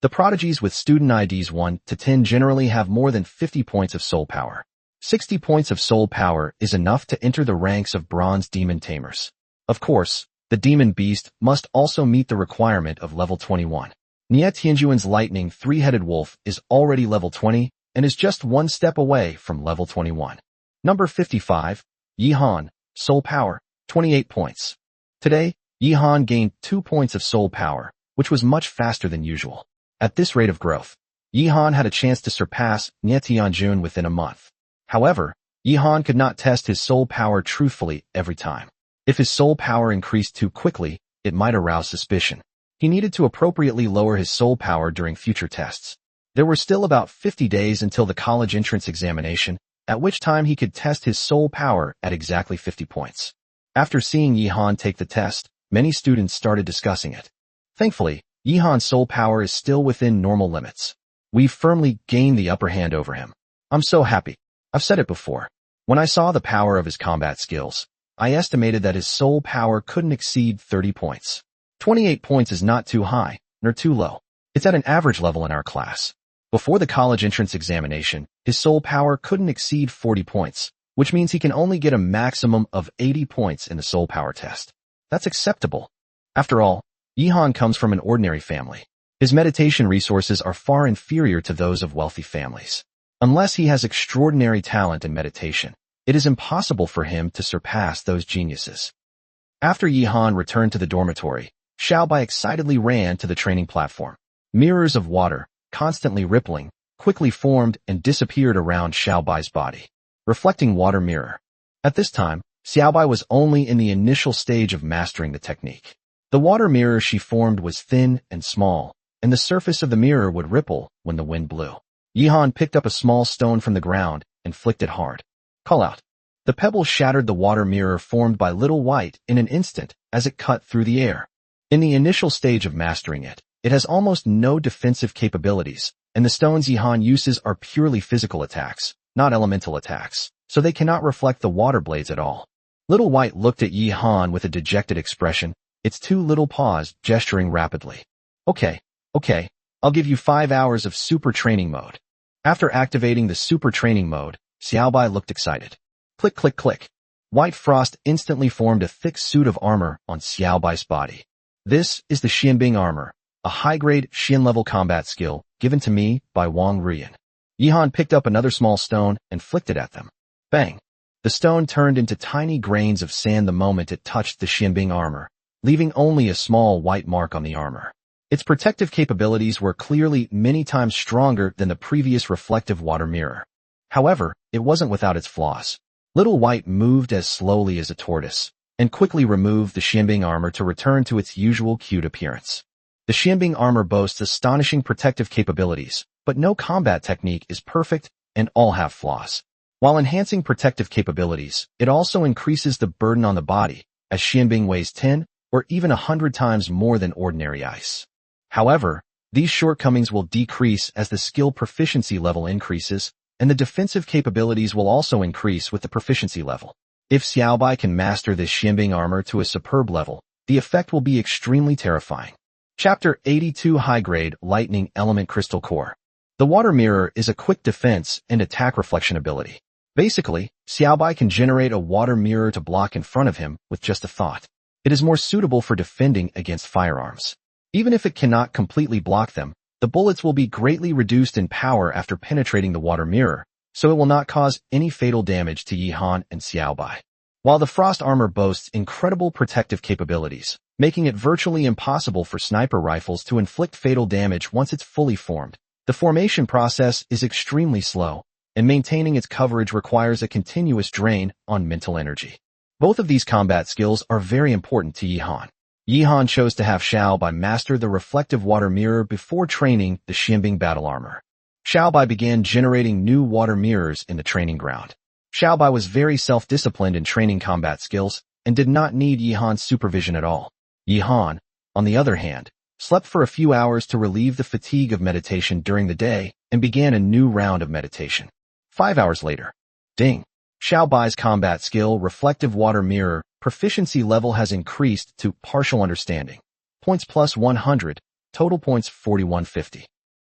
The prodigies with student IDs 1 to 10 generally have more than 50 points of soul power. 60 points of soul power is enough to enter the ranks of bronze demon tamers. Of course, the demon beast must also meet the requirement of level 21. Nie Tianjuan's lightning three-headed wolf is already level 20 and is just one step away from level 21. Number 55, Yihan, Soul Power, 28 points. Today, Yihan gained 2 points of soul power, which was much faster than usual. At this rate of growth, Yihan had a chance to surpass Nie Tianjun within a month. However, Yihan could not test his soul power truthfully every time. If his soul power increased too quickly, it might arouse suspicion. He needed to appropriately lower his soul power during future tests. There were still about 50 days until the college entrance examination, at which time he could test his soul power at exactly 50 points. After seeing Yihan take the test, many students started discussing it. Thankfully, Yihan's soul power is still within normal limits. We've firmly gained the upper hand over him. I'm so happy. I've said it before. When I saw the power of his combat skills, I estimated that his soul power couldn't exceed 30 points. 28 points is not too high, nor too low. It's at an average level in our class. Before the college entrance examination, his soul power couldn't exceed 40 points, which means he can only get a maximum of 80 points in the soul power test. That's acceptable. After all, Yihan comes from an ordinary family. His meditation resources are far inferior to those of wealthy families. Unless he has extraordinary talent in meditation, it is impossible for him to surpass those geniuses. After Yihan returned to the dormitory, Xiaobai excitedly ran to the training platform. Mirrors of water, constantly rippling, quickly formed and disappeared around Xiaobai's body. Reflecting water mirror. At this time, Xiaobai was only in the initial stage of mastering the technique. The water mirror she formed was thin and small, and the surface of the mirror would ripple when the wind blew. Yihan picked up a small stone from the ground and flicked it hard. Call out. The pebble shattered the water mirror formed by Little White in an instant as it cut through the air. In the initial stage of mastering it, it has almost no defensive capabilities, and the stones Yihan uses are purely physical attacks, not elemental attacks, so they cannot reflect the water blades at all. Little White looked at Yihan with a dejected expression, its two little paws gesturing rapidly. Okay, I'll give you 5 hours of super training mode. After activating the super training mode, Xiaobai looked excited. Click, click, click. White frost instantly formed a thick suit of armor on Xiaobai's body. This is the Xianbing armor, a high-grade Xian-level combat skill given to me by Wong Ruian. Yihan picked up another small stone and flicked it at them. Bang! The stone turned into tiny grains of sand the moment it touched the Xianbing armor, leaving only a small white mark on the armor. Its protective capabilities were clearly many times stronger than the previous reflective water mirror. However, it wasn't without its flaws. Little White moved as slowly as a tortoise, and quickly removed the Xianbing armor to return to its usual cute appearance. The Xianbing armor boasts astonishing protective capabilities, but no combat technique is perfect and all have flaws. While enhancing protective capabilities, it also increases the burden on the body, as Xianbing weighs 10 or even 100 times more than ordinary ice. However, these shortcomings will decrease as the skill proficiency level increases, and the defensive capabilities will also increase with the proficiency level. If Xiaobai can master this Xianbing armor to a superb level, the effect will be extremely terrifying. Chapter 82 High-Grade Lightning Element Crystal Core. The water mirror is a quick defense and attack reflection ability. Basically, Xiaobai can generate a water mirror to block in front of him with just a thought. It is more suitable for defending against firearms. Even if it cannot completely block them, the bullets will be greatly reduced in power after penetrating the water mirror, so it will not cause any fatal damage to Yihan and Xiaobai. While the frost armor boasts incredible protective capabilities, making it virtually impossible for sniper rifles to inflict fatal damage once it's fully formed, the formation process is extremely slow, and maintaining its coverage requires a continuous drain on mental energy. Both of these combat skills are very important to Yihan. Yihan chose to have Xiaobai master the reflective water mirror before training the Xianbing battle armor. Xiaobai began generating new water mirrors in the training ground. Xiaobai was very self-disciplined in training combat skills and did not need Yihan's supervision at all. Yihan, on the other hand, slept for a few hours to relieve the fatigue of meditation during the day and began a new round of meditation. 5 hours later. Ding! Xiaobai's combat skill, reflective water mirror, proficiency level has increased to partial understanding. Points plus 100, total points 4150.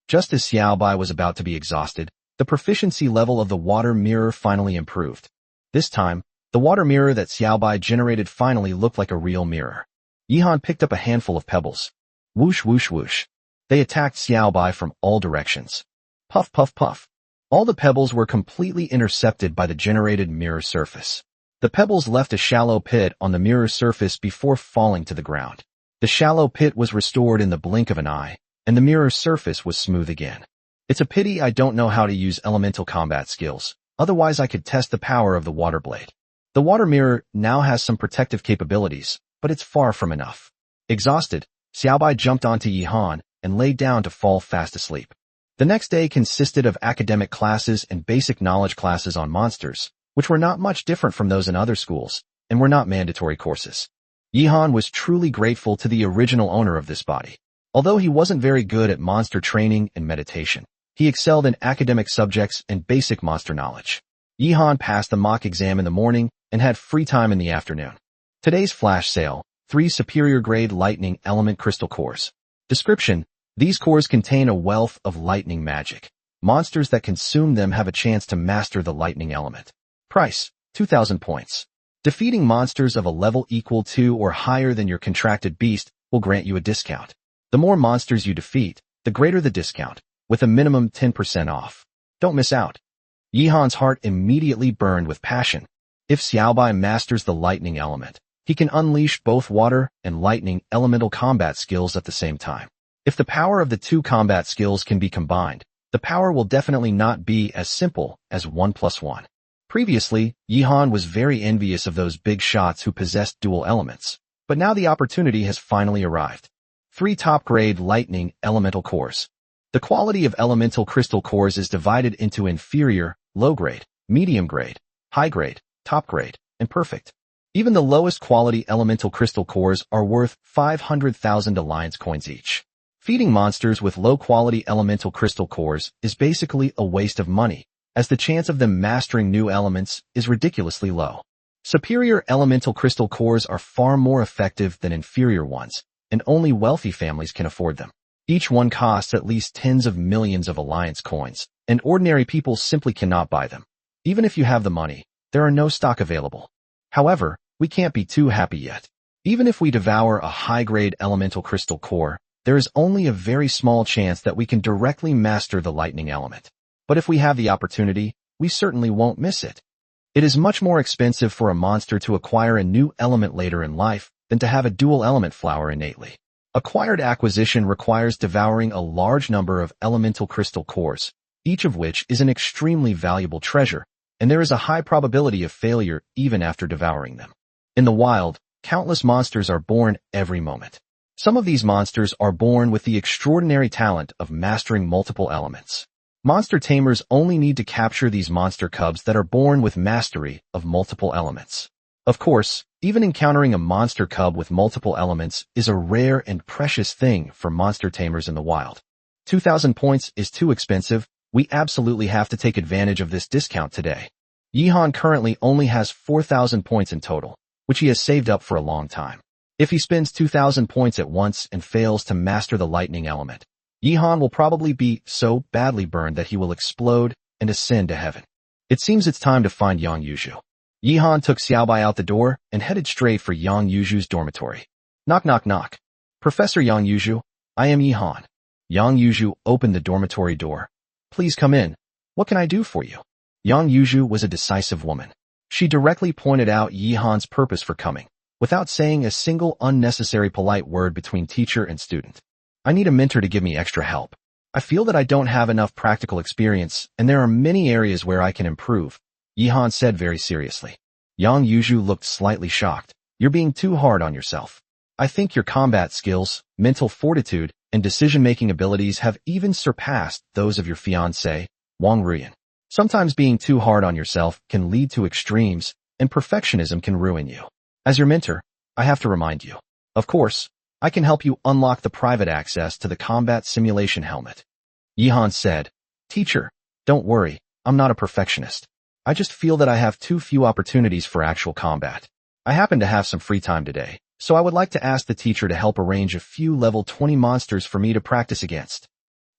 Just as Xiaobai was about to be exhausted, the proficiency level of the water mirror finally improved. This time, the water mirror that Xiaobai generated finally looked like a real mirror. Yihan picked up a handful of pebbles. Whoosh whoosh whoosh. They attacked Xiaobai from all directions. Puff, puff, puff. All the pebbles were completely intercepted by the generated mirror surface. The pebbles left a shallow pit on the mirror surface before falling to the ground. The shallow pit was restored in the blink of an eye, and the mirror surface was smooth again. It's a pity I don't know how to use elemental combat skills, otherwise I could test the power of the water blade. The water mirror now has some protective capabilities, but it's far from enough. Exhausted, Xiaobai jumped onto Yihan and lay down to fall fast asleep. The next day consisted of academic classes and basic knowledge classes on monsters, which were not much different from those in other schools, and were not mandatory courses. Yihan was truly grateful to the original owner of this body. Although he wasn't very good at monster training and meditation, he excelled in academic subjects and basic monster knowledge. Yihan passed the mock exam in the morning and had free time in the afternoon. Today's flash sale, 3 superior grade lightning element crystal cores. Description: these cores contain a wealth of lightning magic. Monsters that consume them have a chance to master the lightning element. Price: 2,000 points. Defeating monsters of a level equal to or higher than your contracted beast will grant you a discount. The more monsters you defeat, the greater the discount, with a minimum 10% off. Don't miss out. Yihan's heart immediately burned with passion. If Xiaobai masters the lightning element, he can unleash both water and lightning elemental combat skills at the same time. If the power of the 2 combat skills can be combined, the power will definitely not be as simple as 1 + 1. Previously, Yihan was very envious of those big shots who possessed dual elements, but now the opportunity has finally arrived. 3 top-grade lightning elemental cores. The quality of elemental crystal cores is divided into inferior, low-grade, medium-grade, high-grade, top-grade, and perfect. Even the lowest quality elemental crystal cores are worth 500,000 alliance coins each. Feeding monsters with low-quality elemental crystal cores is basically a waste of money, as the chance of them mastering new elements is ridiculously low. Superior elemental crystal cores are far more effective than inferior ones, and only wealthy families can afford them. Each one costs at least tens of millions of alliance coins, and ordinary people simply cannot buy them. Even if you have the money, there are no stock available. However, we can't be too happy yet. Even if we devour a high-grade elemental crystal core, there is only a very small chance that we can directly master the lightning element. But if we have the opportunity, we certainly won't miss it. It is much more expensive for a monster to acquire a new element later in life than to have a dual element flower innately. Acquired acquisition requires devouring a large number of elemental crystal cores, each of which is an extremely valuable treasure, and there is a high probability of failure even after devouring them. In the wild, countless monsters are born every moment. Some of these monsters are born with the extraordinary talent of mastering multiple elements. Monster tamers only need to capture these monster cubs that are born with mastery of multiple elements. Of course, even encountering a monster cub with multiple elements is a rare and precious thing for monster tamers in the wild. 2,000 points is too expensive. We absolutely have to take advantage of this discount today. Yihan currently only has 4,000 points in total, which he has saved up for a long time. If he spends 2,000 points at once and fails to master the lightning element, Yihan will probably be so badly burned that he will explode and ascend to heaven. It seems it's time to find Yang Yuzhu. Yihan took Xiaobai out the door and headed straight for Yang Yuzhu's dormitory. Knock, knock, knock. Professor Yang Yuzhu, I am Yihan. Yang Yuzhu opened the dormitory door. Please come in. What can I do for you? Yang Yuzhu was a decisive woman. She directly pointed out Yihan's purpose for coming, without saying a single unnecessary polite word between teacher and student. I need a mentor to give me extra help. I feel that I don't have enough practical experience, and there are many areas where I can improve, Yihan said very seriously. Yang Yuzhu looked slightly shocked. You're being too hard on yourself. I think your combat skills, mental fortitude, and decision-making abilities have even surpassed those of your fiancé, Wong Ruian. Sometimes being too hard on yourself can lead to extremes, and perfectionism can ruin you. As your mentor, I have to remind you. Of course, I can help you unlock the private access to the combat simulation helmet. Yihan said, Teacher, don't worry, I'm not a perfectionist. I just feel that I have too few opportunities for actual combat. I happen to have some free time today, so I would like to ask the teacher to help arrange a few level 20 monsters for me to practice against.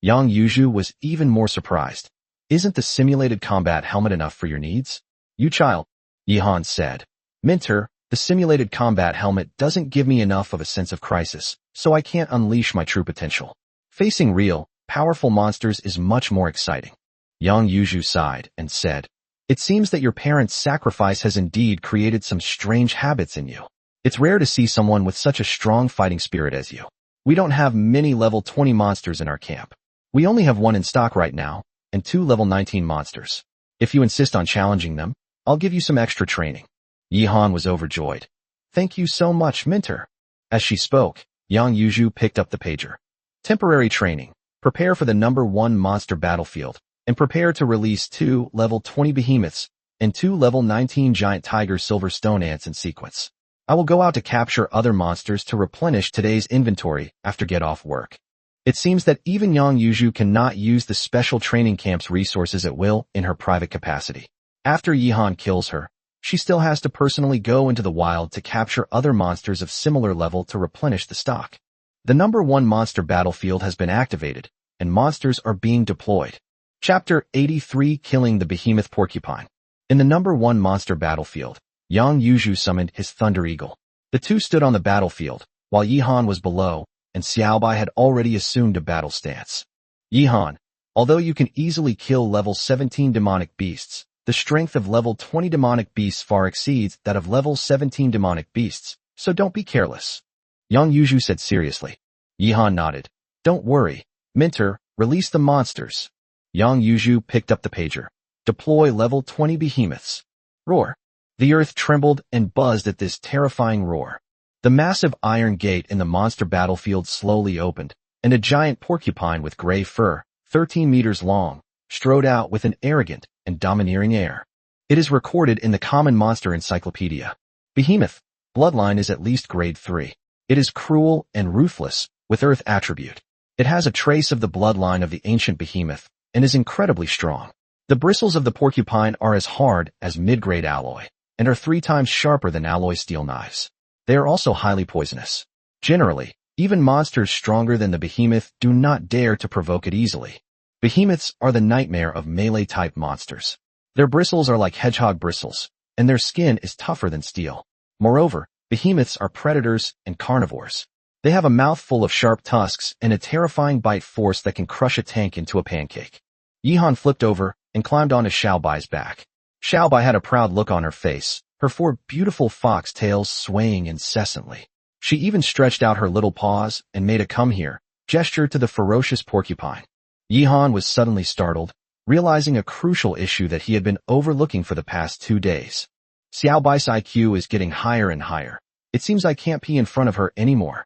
Yang Yuzhu was even more surprised. Isn't the simulated combat helmet enough for your needs? You child, Yihan said. Mentor, the simulated combat helmet doesn't give me enough of a sense of crisis, so I can't unleash my true potential. Facing real, powerful monsters is much more exciting. Yang Yuju sighed and said, "It seems that your parents' sacrifice has indeed created some strange habits in you. It's rare to see someone with such a strong fighting spirit as you. We don't have many level 20 monsters in our camp. We only have one in stock right now, and 2 level 19 monsters. If you insist on challenging them, I'll give you some extra training." Yihan was overjoyed. "Thank you so much, Mentor." As she spoke, Yang Yuju picked up the pager. Temporary training. Prepare for the number 1 monster battlefield, and prepare to release 2 level 20 behemoths and 2 level 19 giant tiger silver stone ants in sequence. I will go out to capture other monsters to replenish today's inventory after get off work. It seems that even Yang Yuju cannot use the special training camp's resources at will in her private capacity. After Yihan kills her, she still has to personally go into the wild to capture other monsters of similar level to replenish the stock. The number 1 monster battlefield has been activated, and monsters are being deployed. Chapter 83: Killing the Behemoth Porcupine. In the number 1 monster battlefield, Yang Yuju summoned his Thunder Eagle. The two stood on the battlefield, while Yihan was below, and Xiaobai had already assumed a battle stance. "Yihan, although you can easily kill level 17 demonic beasts, the strength of level 20 demonic beasts far exceeds that of level 17 demonic beasts, so don't be careless," Yang Yuju said seriously. Yihan nodded. "Don't worry, Mentor, release the monsters." Yang Yuju picked up the pager. Deploy level 20 behemoths. Roar. The earth trembled and buzzed at this terrifying roar. The massive iron gate in the monster battlefield slowly opened, and a giant porcupine with gray fur, 13 meters long, strode out with an arrogant and domineering air. It is recorded in the Common Monster Encyclopedia. Behemoth, bloodline is at least grade 3. It is cruel and ruthless, with earth attribute. It has a trace of the bloodline of the ancient behemoth, and is incredibly strong. The bristles of the porcupine are as hard as mid-grade alloy, and are 3 times sharper than alloy steel knives. They are also highly poisonous. Generally, even monsters stronger than the behemoth do not dare to provoke it easily. Behemoths are the nightmare of melee-type monsters. Their bristles are like hedgehog bristles, and their skin is tougher than steel. Moreover, behemoths are predators and carnivores. They have a mouth full of sharp tusks and a terrifying bite force that can crush a tank into a pancake. Yihan flipped over and climbed onto Xiaobai's back. Xiaobai had a proud look on her face, her 4 beautiful fox tails swaying incessantly. She even stretched out her little paws and made a "come here" gesture to the ferocious porcupine. Yihan was suddenly startled, realizing a crucial issue that he had been overlooking for the past 2 days. Xiaobai's IQ is getting higher and higher. It seems I can't pee in front of her anymore.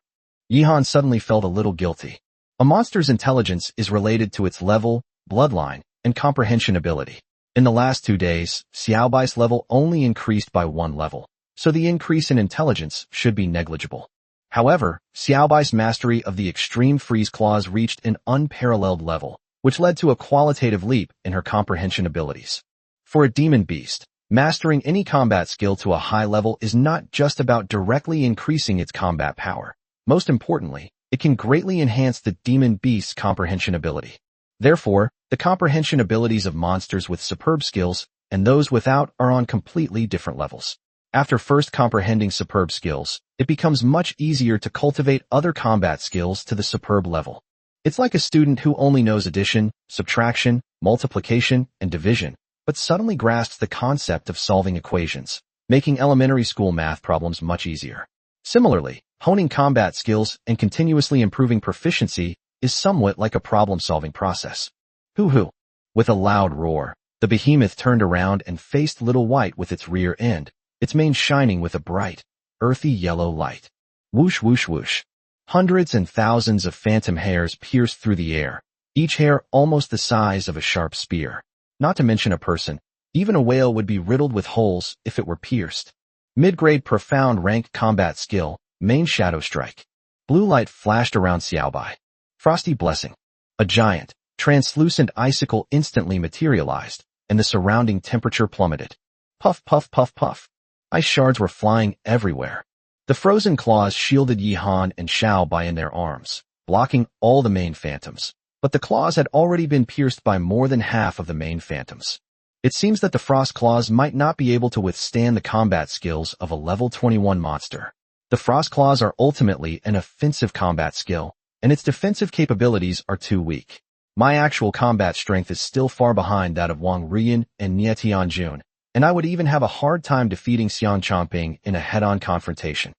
Yihan suddenly felt a little guilty. A monster's intelligence is related to its level, bloodline, and comprehension ability. In the last 2 days, Xiaobai's level only increased by 1 level, so the increase in intelligence should be negligible. However, Xiaobai's mastery of the extreme freeze clause reached an unparalleled level, which led to a qualitative leap in her comprehension abilities. For a demon beast, mastering any combat skill to a high level is not just about directly increasing its combat power. Most importantly, it can greatly enhance the demon beast's comprehension ability. Therefore, the comprehension abilities of monsters with superb skills and those without are on completely different levels. After first comprehending superb skills, it becomes much easier to cultivate other combat skills to the superb level. It's like a student who only knows addition, subtraction, multiplication, and division, but suddenly grasps the concept of solving equations, making elementary school math problems much easier. Similarly, honing combat skills and continuously improving proficiency is somewhat like a problem-solving process. Hoo-hoo! With a loud roar, the behemoth turned around and faced Little White with its rear end, its mane shining with a bright, earthy yellow light. Whoosh whoosh whoosh. Hundreds and thousands of phantom hairs pierced through the air, each hair almost the size of a sharp spear. Not to mention a person, even a whale would be riddled with holes if it were pierced. Mid-grade profound rank combat skill, main shadow strike. Blue light flashed around Xiaobai. Frosty blessing. A giant, translucent icicle instantly materialized, and the surrounding temperature plummeted. Puff puff puff puff. Ice shards were flying everywhere. The frozen claws shielded Yihan and Xiaobai in their arms, blocking all the main phantoms. But the claws had already been pierced by more than half of the main phantoms. It seems that the frost claws might not be able to withstand the combat skills of a level 21 monster. The frost claws are ultimately an offensive combat skill, and its defensive capabilities are too weak. My actual combat strength is still far behind that of Wong Ruian and Nie Tianjun, and I would even have a hard time defeating Xiang Chongping in a head-on confrontation.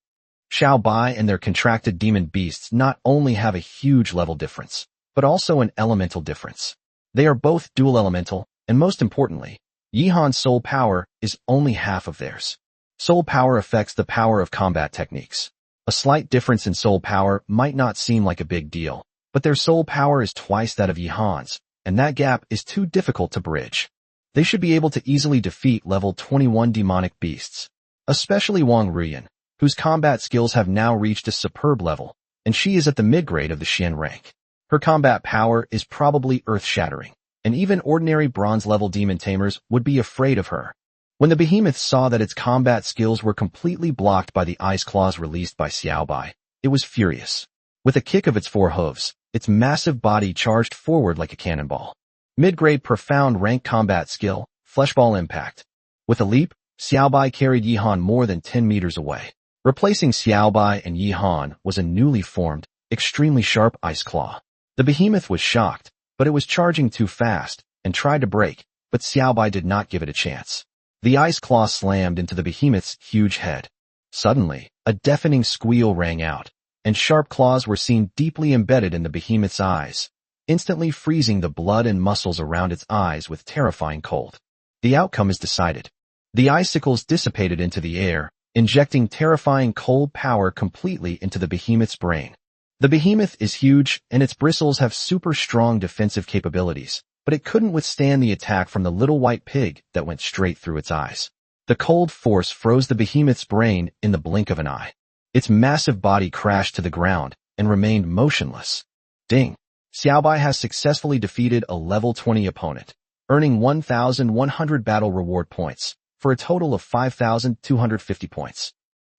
Xiao Bai and their contracted demon beasts not only have a huge level difference, but also an elemental difference. They are both dual elemental, and most importantly, Yihan's soul power is only half of theirs. Soul power affects the power of combat techniques. A slight difference in soul power might not seem like a big deal, but their soul power is twice that of Yihan's, and that gap is too difficult to bridge. They should be able to easily defeat level 21 demonic beasts, especially Wong Ruian, whose combat skills have now reached a superb level, and she is at the mid-grade of the Xian rank. Her combat power is probably earth-shattering, and even ordinary bronze-level demon tamers would be afraid of her. When the behemoth saw that its combat skills were completely blocked by the ice claws released by Xiao Bai, it was furious. With a kick of its 4 hooves, its massive body charged forward like a cannonball. Mid-grade profound rank combat skill, fleshball impact. With a leap, Xiao Bai carried Yihan more than 10 meters away. Replacing Xiao Bai and Yihan was a newly formed, extremely sharp ice claw. The behemoth was shocked, but it was charging too fast, and tried to break, but Xiao Bai did not give it a chance. The ice claw slammed into the behemoth's huge head. Suddenly, a deafening squeal rang out, and sharp claws were seen deeply embedded in the behemoth's eyes, instantly freezing the blood and muscles around its eyes with terrifying cold. The outcome is decided. The icicles dissipated into the air, injecting terrifying cold power completely into the behemoth's brain. The behemoth is huge, and its bristles have super strong defensive capabilities, but it couldn't withstand the attack from the little white pig that went straight through its eyes. The cold force froze the behemoth's brain in the blink of an eye. Its massive body crashed to the ground and remained motionless. Ding! Xiao Bai has successfully defeated a level 20 opponent, earning 1,100 battle reward points, for a total of 5,250 points.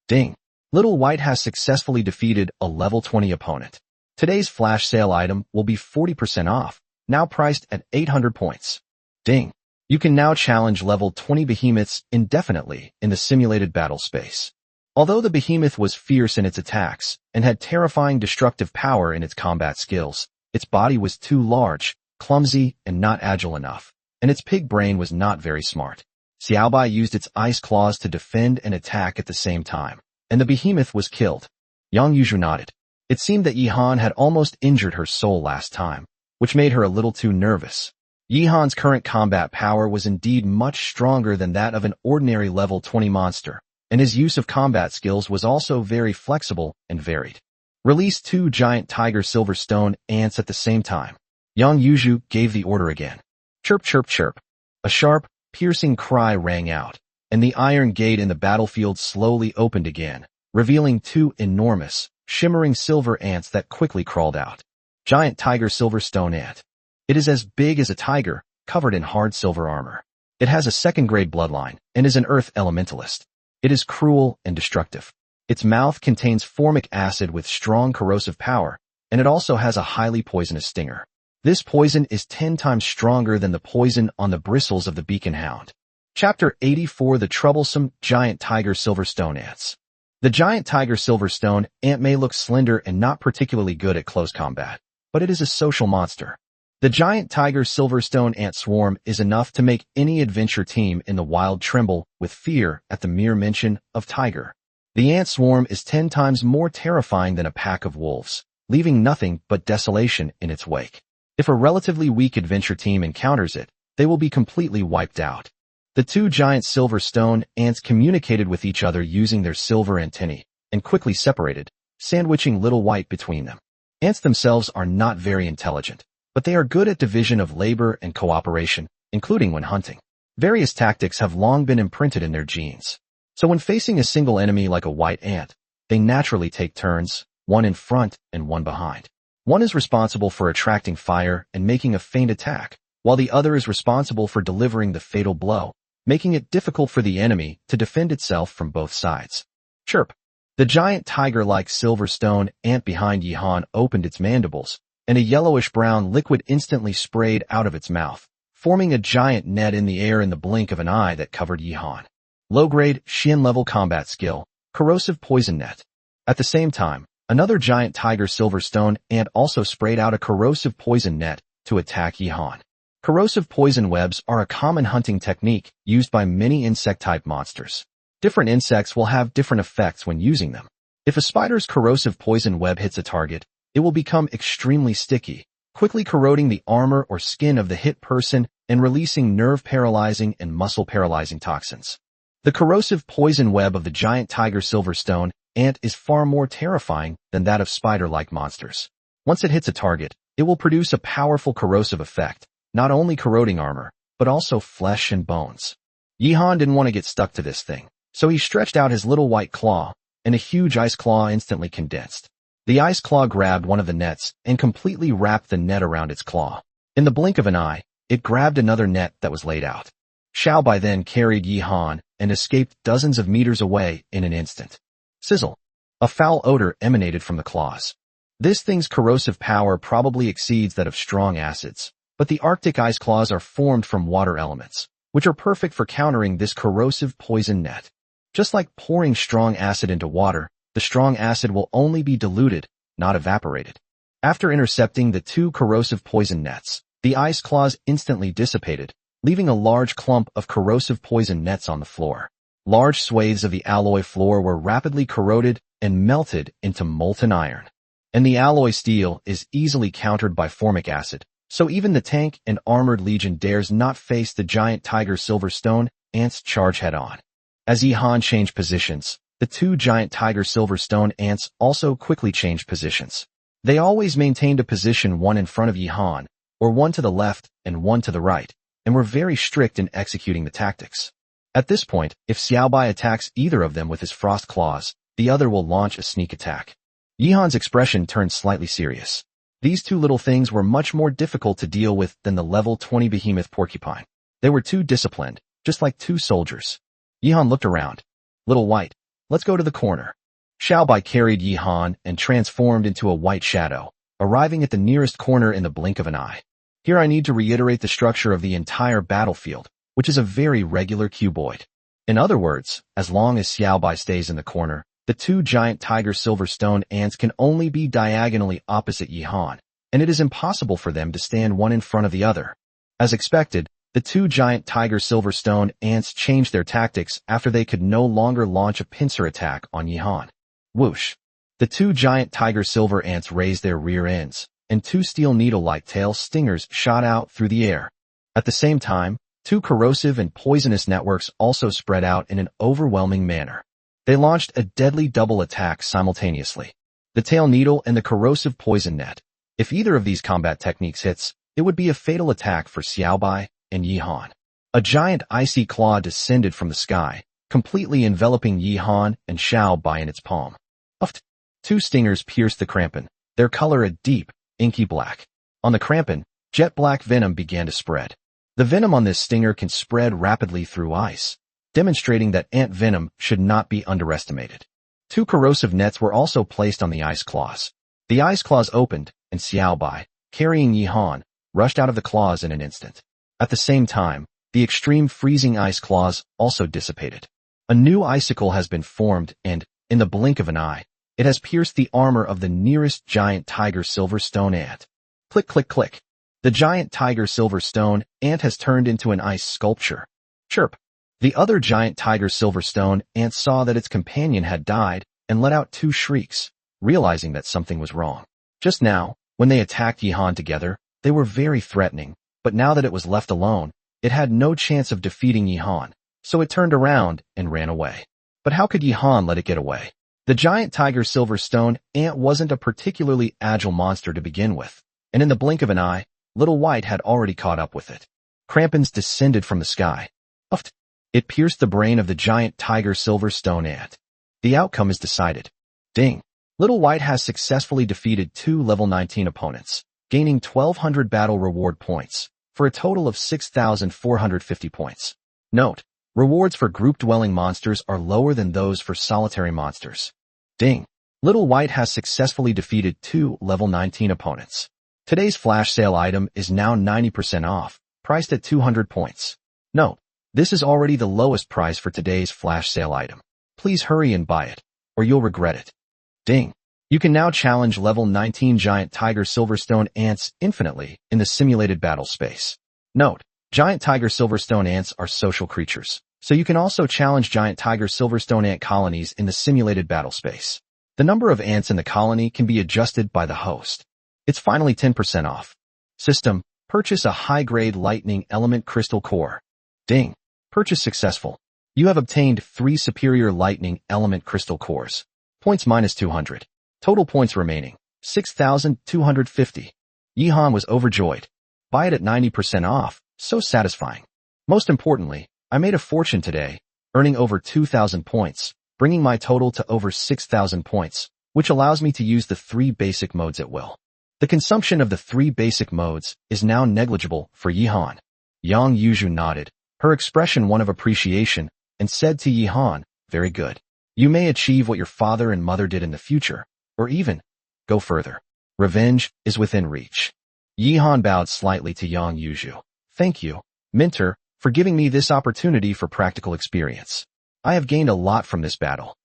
Ding! Little White has successfully defeated a level 20 opponent. Today's flash sale item will be 40% off, now priced at 800 points. Ding! You can now challenge level 20 behemoths indefinitely in the simulated battle space. Although the behemoth was fierce in its attacks and had terrifying destructive power in its combat skills, its body was too large, clumsy, and not agile enough, and its pig brain was not very smart. Xiao Bai used its ice claws to defend and attack at the same time, and the behemoth was killed. Yang Yuzhu nodded. It seemed that Yihan had almost injured her soul last time, which made her a little too nervous. Yihan's current combat power was indeed much stronger than that of an ordinary level 20 monster, and his use of combat skills was also very flexible and varied. Release 2 giant tiger silverstone ants at the same time. Yang Yuzhu gave the order again. Chirp, chirp, chirp. A sharp, piercing cry rang out, and the iron gate in the battlefield slowly opened again, revealing 2 enormous, shimmering silver ants that quickly crawled out. Giant tiger silverstone ant. It is as big as a tiger, covered in hard silver armor. It has a second-grade bloodline, and is an earth elementalist. It is cruel and destructive. Its mouth contains formic acid with strong corrosive power, and it also has a highly poisonous stinger. This poison is 10 times stronger than the poison on the bristles of the beacon hound. Chapter 84: The Troublesome Giant Tiger Silverstone Ants. The giant tiger silverstone ant may look slender and not particularly good at close combat, but it is a social monster. The giant tiger silverstone ant swarm is enough to make any adventure team in the wild tremble with fear at the mere mention of tiger. The ant swarm is 10 times more terrifying than a pack of wolves, leaving nothing but desolation in its wake. If a relatively weak adventure team encounters it, they will be completely wiped out. The 2 giant silver stone ants communicated with each other using their silver antennae, and quickly separated, sandwiching Little White between them. Ants themselves are not very intelligent, but they are good at division of labor and cooperation, including when hunting. Various tactics have long been imprinted in their genes. So when facing a single enemy like a white ant, they naturally take turns, one in front and one behind. One is responsible for attracting fire and making a feint attack, while the other is responsible for delivering the fatal blow, making it difficult for the enemy to defend itself from both sides. Chirp! The giant tiger-like silverstone ant behind Yihan opened its mandibles, and a yellowish-brown liquid instantly sprayed out of its mouth, forming a giant net in the air in the blink of an eye that covered Yihan. Low-grade, Xian-level combat skill, corrosive poison net. At the same time, Another giant tiger silverstone ant also sprayed out a corrosive poison net to attack Yihan. Corrosive poison webs are a common hunting technique used by many insect-type monsters. Different insects will have different effects when using them. If a spider's corrosive poison web hits a target, it will become extremely sticky, quickly corroding the armor or skin of the hit person and releasing nerve-paralyzing and muscle-paralyzing toxins. The corrosive poison web of the giant tiger silverstone ant is far more terrifying than that of spider-like monsters. Once it hits a target, it will produce a powerful corrosive effect, not only corroding armor, but also flesh and bones. Yihan didn't want to get stuck to this thing, so he stretched out his little white claw, and a huge ice claw instantly condensed. The ice claw grabbed one of the nets and completely wrapped the net around its claw. In the blink of an eye, it grabbed another net that was laid out. Xiaobai then carried Yihan and escaped dozens of meters away in an instant. Sizzle. A foul odor emanated from the claws. This thing's corrosive power probably exceeds that of strong acids, but the Arctic ice claws are formed from water elements, which are perfect for countering this corrosive poison net. Just like pouring strong acid into water, the strong acid will only be diluted, not evaporated. After intercepting the two corrosive poison nets, the ice claws instantly dissipated, leaving a large clump of corrosive poison nets on the floor. Large swathes of the alloy floor were rapidly corroded and melted into molten iron. And the alloy steel is easily countered by formic acid, so even the tank and armored legion dares not face the giant tiger silverstone ants charge head-on. As Yihan changed positions, the two giant tiger silverstone ants also quickly changed positions. They always maintained a position one in front of Yihan, or one to the left and one to the right, and were very strict in executing the tactics. At this point, if Xiaobai attacks either of them with his frost claws, the other will launch a sneak attack. Yihan's expression turned slightly serious. These two little things were much more difficult to deal with than the level 20 behemoth porcupine. They were too disciplined, just like two soldiers. Yihan looked around. Little white, let's go to the corner. Xiaobai carried Yihan and transformed into a white shadow, arriving at the nearest corner in the blink of an eye. Here I need to reiterate the structure of the entire battlefield, which is a very regular cuboid. In other words, as long as Xiaobai stays in the corner, the two giant tiger silverstone ants can only be diagonally opposite Yihan, and it is impossible for them to stand one in front of the other. As expected, the two giant tiger silverstone ants changed their tactics after they could no longer launch a pincer attack on Yihan. Whoosh! The two giant tiger silver ants raised their rear ends, and two steel needle-like tail stingers shot out through the air. At the same time, two corrosive and poisonous networks also spread out in an overwhelming manner. They launched a deadly double attack simultaneously. The tail needle and the corrosive poison net. If either of these combat techniques hits, it would be a fatal attack for Xiaobai and Yihan. A giant icy claw descended from the sky, completely enveloping Yihan and Xiaobai in its palm. Uft! Two stingers pierced the crampon, their color a deep, inky black. On the crampon, jet black venom began to spread. The venom on this stinger can spread rapidly through ice, demonstrating that ant venom should not be underestimated. Two corrosive nets were also placed on the ice claws. The ice claws opened, and Xiaobai, carrying Yihan, rushed out of the claws in an instant. At the same time, the extreme freezing ice claws also dissipated. A new icicle has been formed and, in the blink of an eye, it has pierced the armor of the nearest giant tiger silverstone ant. Click, click, click. The giant tiger silverstone ant has turned into an ice sculpture. Chirp. The other giant tiger silverstone ant saw that its companion had died and let out two shrieks, realizing that something was wrong. Just now, when they attacked Yihan together, they were very threatening, but now that it was left alone, it had no chance of defeating Yihan, so it turned around and ran away. But how could Yihan let it get away? The giant tiger silverstone ant wasn't a particularly agile monster to begin with, and in the blink of an eye, Little White had already caught up with it. Crampons descended from the sky. Uft! It pierced the brain of the giant tiger silverstone ant. The outcome is decided. Ding! Little White has successfully defeated two level 19 opponents, gaining 1,200 battle reward points, for a total of 6,450 points. Note, rewards for group-dwelling monsters are lower than those for solitary monsters. Ding! Little White has successfully defeated two level 19 opponents. Today's flash sale item is now 90% off, priced at 200 points. Note, this is already the lowest price for today's flash sale item. Please hurry and buy it, or you'll regret it. Ding! You can now challenge level 19 giant tiger silverstone ants infinitely in the simulated battle space. Note, giant tiger silverstone ants are social creatures, so you can also challenge giant tiger silverstone ant colonies in the simulated battle space. The number of ants in the colony can be adjusted by the host. It's finally 10% off. System, purchase a high-grade lightning element crystal core. Ding. Purchase successful. You have obtained 3 superior lightning element crystal cores. Points minus 200. Total points remaining, 6,250. Yihan was overjoyed. Buy it at 90% off, so satisfying. Most importantly, I made a fortune today, earning over 2,000 points, bringing my total to over 6,000 points, which allows me to use the 3 basic modes at will. The consumption of the 3 basic modes is now negligible for Yihan. Yang Yuju nodded, her expression one of appreciation, and said to Yihan, very good. You may achieve what your father and mother did in the future, or even go further. Revenge is within reach. Yihan bowed slightly to Yang Yuju. Thank you, Mentor, for giving me this opportunity for practical experience. I have gained a lot from this battle.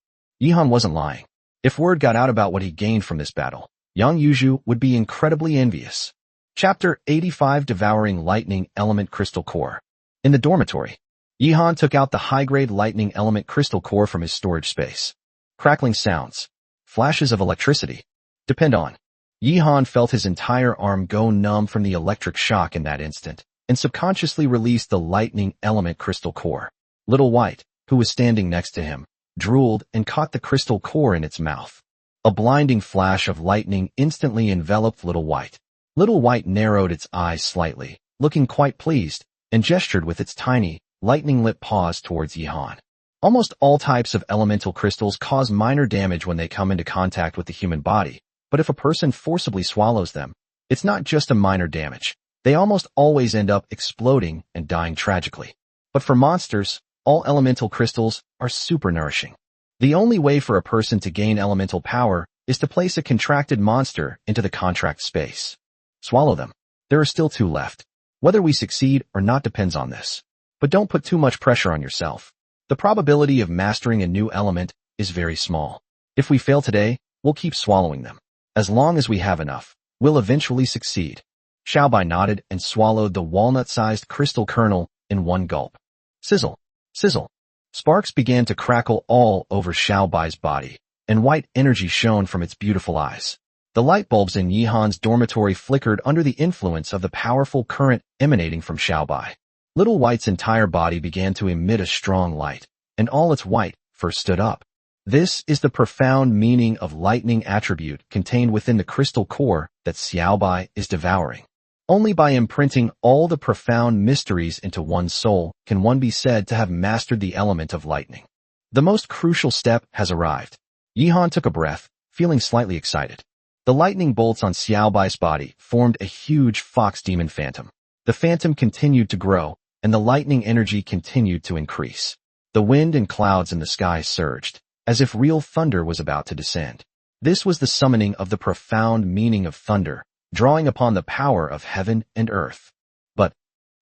Yihan wasn't lying. If word got out about what he gained from this battle, Yang Yuju would be incredibly envious. Chapter 85 Devouring Lightning Element Crystal Core. In the dormitory, Yihan took out the high-grade lightning element crystal core from his storage space. Crackling sounds. Flashes of electricity. Depend on. Yihan felt his entire arm go numb from the electric shock in that instant, and subconsciously released the lightning element crystal core. Little White, who was standing next to him, drooled and caught the crystal core in its mouth. A blinding flash of lightning instantly enveloped Little White. Little White narrowed its eyes slightly, looking quite pleased, and gestured with its tiny, lightning-lit paws towards Yihan. Almost all types of elemental crystals cause minor damage when they come into contact with the human body, but if a person forcibly swallows them, it's not just a minor damage. They almost always end up exploding and dying tragically. But for monsters, all elemental crystals are super nourishing. The only way for a person to gain elemental power is to place a contracted monster into the contract space. Swallow them. There are still 2 left. Whether we succeed or not depends on this. But don't put too much pressure on yourself. The probability of mastering a new element is very small. If we fail today, we'll keep swallowing them. As long as we have enough, we'll eventually succeed. Xiaobai nodded and swallowed the walnut-sized crystal kernel in one gulp. Sizzle. Sizzle. Sparks began to crackle all over Xiaobai's body, and white energy shone from its beautiful eyes. The light bulbs in Yihan's dormitory flickered under the influence of the powerful current emanating from Xiaobai. Little White's entire body began to emit a strong light, and all its white fur stood up. This is the profound meaning of lightning attribute contained within the crystal core that Xiaobai is devouring. Only by imprinting all the profound mysteries into one's soul can one be said to have mastered the element of lightning. The most crucial step has arrived. Yihan took a breath, feeling slightly excited. The lightning bolts on Xiaobai's body formed a huge fox demon phantom. The phantom continued to grow, and the lightning energy continued to increase. The wind and clouds in the sky surged, as if real thunder was about to descend. This was the summoning of the profound meaning of thunder, drawing upon the power of heaven and earth. But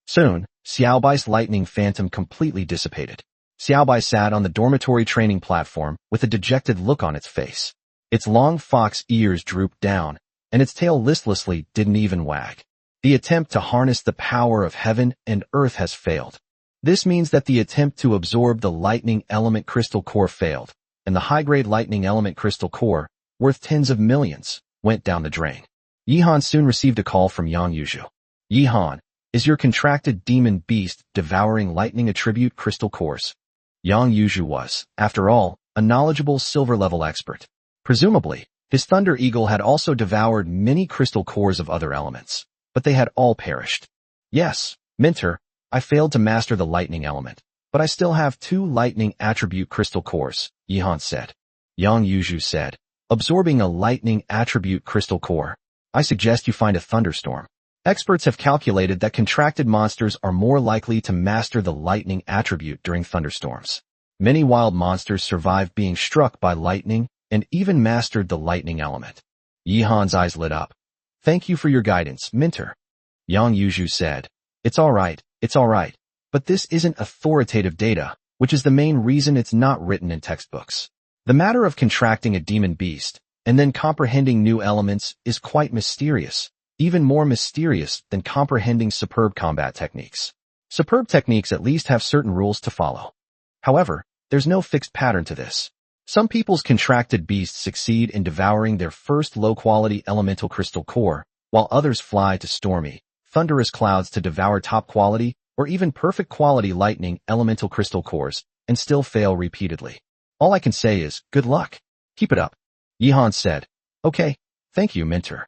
soon, Xiaobai's lightning phantom completely dissipated. Xiaobai sat on the dormitory training platform with a dejected look on its face. Its long fox ears drooped down, and its tail listlessly didn't even wag. The attempt to harness the power of heaven and earth has failed. This means that the attempt to absorb the lightning element crystal core failed, and the high-grade lightning element crystal core, worth tens of millions, went down the drain. Yihan soon received a call from Yang Yuju. Yihan, is your contracted demon beast devouring lightning attribute crystal cores? Yang Yuju was, after all, a knowledgeable silver-level expert. Presumably, his Thunder Eagle had also devoured many crystal cores of other elements, but they had all perished. Yes, Mentor, I failed to master the lightning element, but I still have 2 lightning attribute crystal cores, Yihan said. Yang Yuju said, absorbing a lightning attribute crystal core. I suggest you find a thunderstorm. Experts have calculated that contracted monsters are more likely to master the lightning attribute during thunderstorms. Many wild monsters survived being struck by lightning and even mastered the lightning element. Yihan's eyes lit up. Thank you for your guidance, Mentor. Yang Yuju said, it's all right, but this isn't authoritative data, which is the main reason it's not written in textbooks. The matter of contracting a demon beast, And then comprehending new elements is quite mysterious, even more mysterious than comprehending superb combat techniques. Superb techniques at least have certain rules to follow. However, there's no fixed pattern to this. Some people's contracted beasts succeed in devouring their first low-quality elemental crystal core, while others fly to stormy, thunderous clouds to devour top-quality or even perfect-quality lightning elemental crystal cores, and still fail repeatedly. All I can say is, good luck. Keep it up. Yihan said. Okay, thank you, mentor.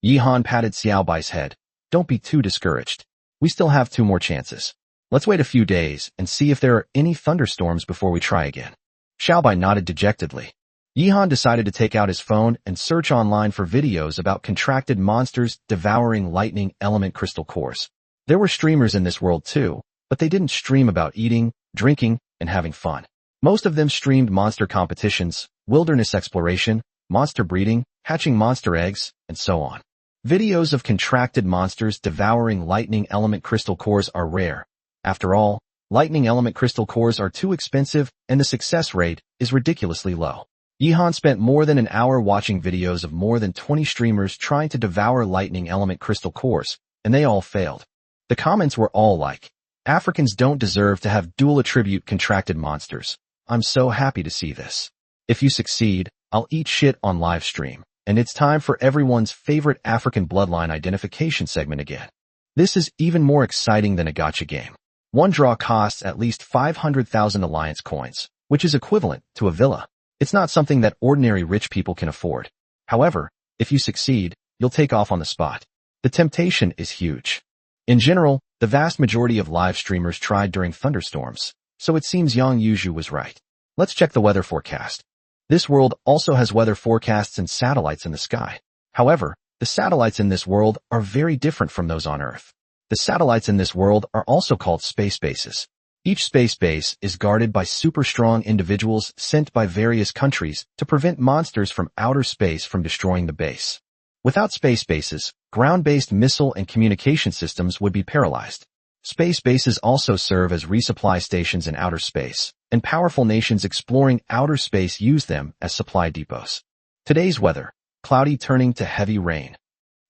Yihan patted Xiaobai's head. Don't be too discouraged. We still have 2 more chances. Let's wait a few days and see if there are any thunderstorms before we try again. Xiaobai nodded dejectedly. Yihan decided to take out his phone and search online for videos about contracted monsters devouring lightning element crystal cores. There were streamers in this world too, but they didn't stream about eating, drinking, and having fun. Most of them streamed monster competitions, wilderness exploration, monster breeding, hatching monster eggs, and so on. Videos of contracted monsters devouring lightning element crystal cores are rare. After all, lightning element crystal cores are too expensive and the success rate is ridiculously low. Yihan spent more than an hour watching videos of more than 20 streamers trying to devour lightning element crystal cores, and they all failed. The comments were all like, Africans don't deserve to have dual attribute contracted monsters. I'm so happy to see this. If you succeed, I'll eat shit on live stream, and it's time for everyone's favorite African bloodline identification segment again. This is even more exciting than a gacha game. One draw costs at least 500,000 alliance coins, which is equivalent to a villa. It's not something that ordinary rich people can afford. However, if you succeed, you'll take off on the spot. The temptation is huge. In general, the vast majority of live streamers tried during thunderstorms, so it seems Yang Yuzhu was right. Let's check the weather forecast. This world also has weather forecasts and satellites in the sky. However, the satellites in this world are very different from those on Earth. The satellites in this world are also called space bases. Each space base is guarded by super strong individuals sent by various countries to prevent monsters from outer space from destroying the base. Without space bases, ground-based missile and communication systems would be paralyzed. Space bases also serve as resupply stations in outer space, and powerful nations exploring outer space use them as supply depots. Today's weather, cloudy turning to heavy rain.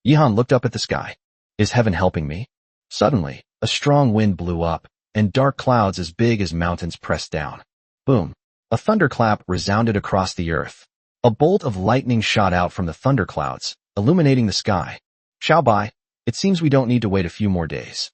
Yihan looked up at the sky. Is heaven helping me? Suddenly, a strong wind blew up, and dark clouds as big as mountains pressed down. Boom! A thunderclap resounded across the earth. A bolt of lightning shot out from the thunderclouds, illuminating the sky. Xiaobai, it seems we don't need to wait a few more days.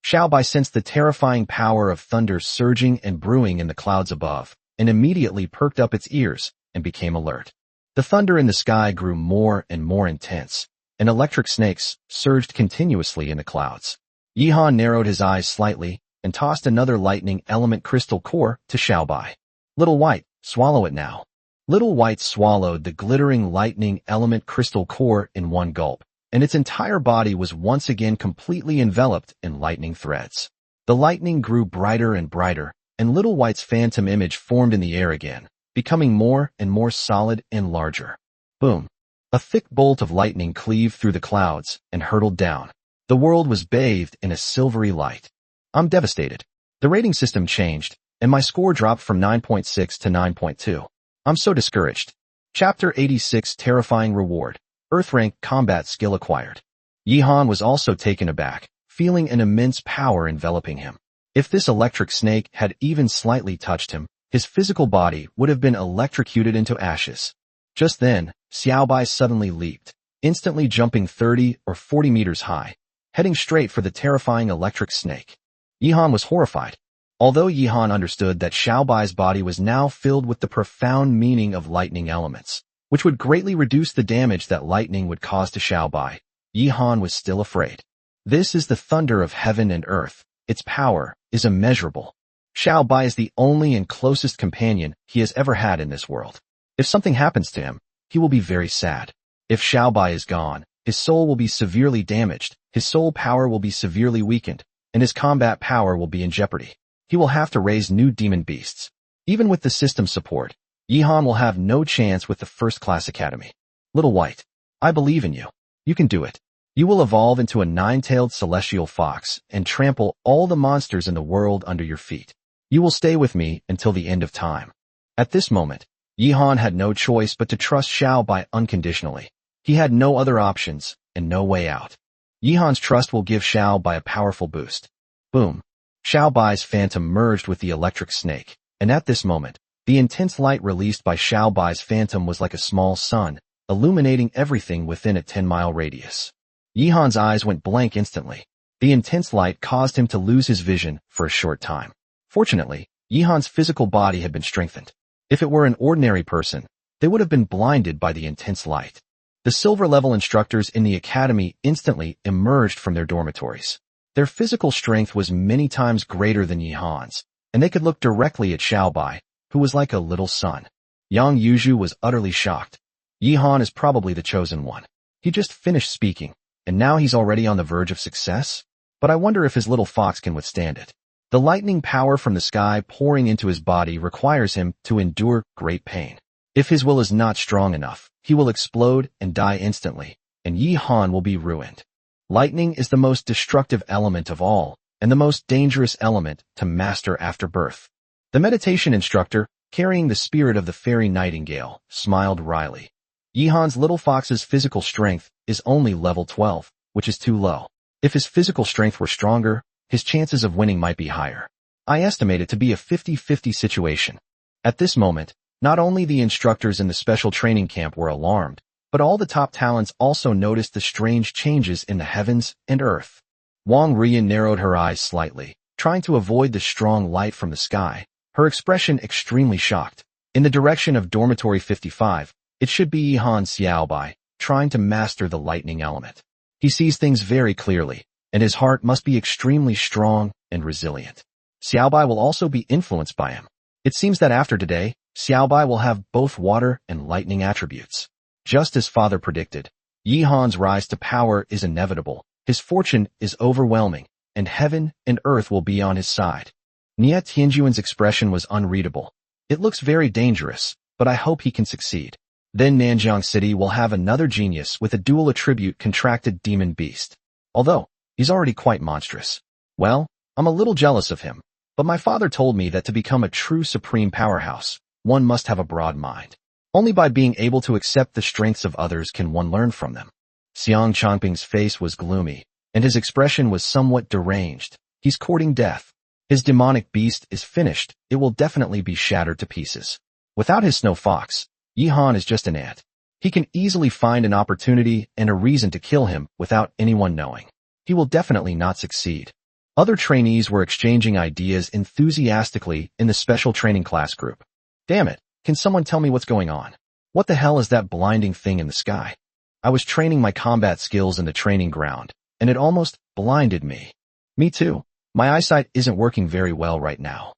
Xiaobai sensed the terrifying power of thunder surging and brewing in the clouds above, and immediately perked up its ears and became alert. The thunder in the sky grew more and more intense, and electric snakes surged continuously in the clouds. Yihan narrowed his eyes slightly and tossed another lightning element crystal core to Xiaobai. Little White, swallow it now. Little White swallowed the glittering lightning element crystal core in one gulp, and its entire body was once again completely enveloped in lightning threads. The lightning grew brighter and brighter, and Little White's phantom image formed in the air again, becoming more and more solid and larger. Boom! A thick bolt of lightning cleaved through the clouds and hurtled down. The world was bathed in a silvery light. I'm devastated. The rating system changed, and my score dropped from 9.6 to 9.2. I'm so discouraged. Chapter 86 Terrifying Reward. Earth Rank Combat Skill Acquired. Yihan was also taken aback, feeling an immense power enveloping him. If this electric snake had even slightly touched him, his physical body would have been electrocuted into ashes. Just then, Xiaobai suddenly leaped, instantly jumping 30 or 40 meters high, heading straight for the terrifying electric snake. Yihan was horrified. Although Yihan understood that Xiaobai's body was now filled with the profound meaning of lightning elements, which would greatly reduce the damage that lightning would cause to Xiaobai, Yihan was still afraid. This is the thunder of heaven and earth. Its power is immeasurable. Xiaobai is the only and closest companion he has ever had in this world. If something happens to him, he will be very sad. If Xiaobai is gone, his soul will be severely damaged, his soul power will be severely weakened, and his combat power will be in jeopardy. He will have to raise new demon beasts. Even with the system support, Yihan will have no chance with the first-class academy. Little White, I believe in you. You can do it. You will evolve into a 9-tailed celestial fox and trample all the monsters in the world under your feet. You will stay with me until the end of time. At this moment, Yihan had no choice but to trust Xiaobai unconditionally. He had no other options and no way out. Yihan's trust will give Xiaobai a powerful boost. Boom. Xiaobai's phantom merged with the electric snake, and at this moment, the intense light released by Xiaobai's phantom was like a small sun, illuminating everything within a 10-mile radius. Yihan's eyes went blank instantly. The intense light caused him to lose his vision for a short time. Fortunately, Yihan's physical body had been strengthened. If it were an ordinary person, they would have been blinded by the intense light. The silver-level instructors in the academy instantly emerged from their dormitories. Their physical strength was many times greater than Yihan's, and they could look directly at Xiaobai, who was like a little son. Yang Yuzhu was utterly shocked. Yihan is probably the chosen one. He just finished speaking, and now he's already on the verge of success? But I wonder if his little fox can withstand it. The lightning power from the sky pouring into his body requires him to endure great pain. If his will is not strong enough, he will explode and die instantly, and Yihan will be ruined. Lightning is the most destructive element of all, and the most dangerous element to master after birth. The meditation instructor, carrying the spirit of the fairy nightingale, smiled wryly. Yihan's little fox's physical strength is only level 12, which is too low. If his physical strength were stronger, his chances of winning might be higher. I estimate it to be a 50-50 situation. At this moment, not only the instructors in the special training camp were alarmed, but all the top talents also noticed the strange changes in the heavens and earth. Wong Ruian narrowed her eyes slightly, trying to avoid the strong light from the sky, her expression extremely shocked. In the direction of Dormitory 55, it should be Yihan Xiaobai, trying to master the lightning element. He sees things very clearly, and his heart must be extremely strong and resilient. Xiaobai will also be influenced by him. It seems that after today, Xiaobai will have both water and lightning attributes. Just as father predicted, Yihan's rise to power is inevitable, his fortune is overwhelming, and heaven and earth will be on his side. Nie Tianjuan's expression was unreadable. It looks very dangerous, but I hope he can succeed. Then Nanjiang City will have another genius with a dual attribute contracted demon beast. Although, he's already quite monstrous. Well, I'm a little jealous of him, but my father told me that to become a true supreme powerhouse, one must have a broad mind. Only by being able to accept the strengths of others can one learn from them. Xiang Changping's face was gloomy, and his expression was somewhat deranged. He's courting death. His demonic beast is finished. It will definitely be shattered to pieces. Without his snow fox, Yihan is just an ant. He can easily find an opportunity and a reason to kill him without anyone knowing. He will definitely not succeed. Other trainees were exchanging ideas enthusiastically in the special training class group. Damn it, can someone tell me what's going on? What the hell is that blinding thing in the sky? I was training my combat skills in the training ground, and it almost blinded me. Me too. My eyesight isn't working very well right now.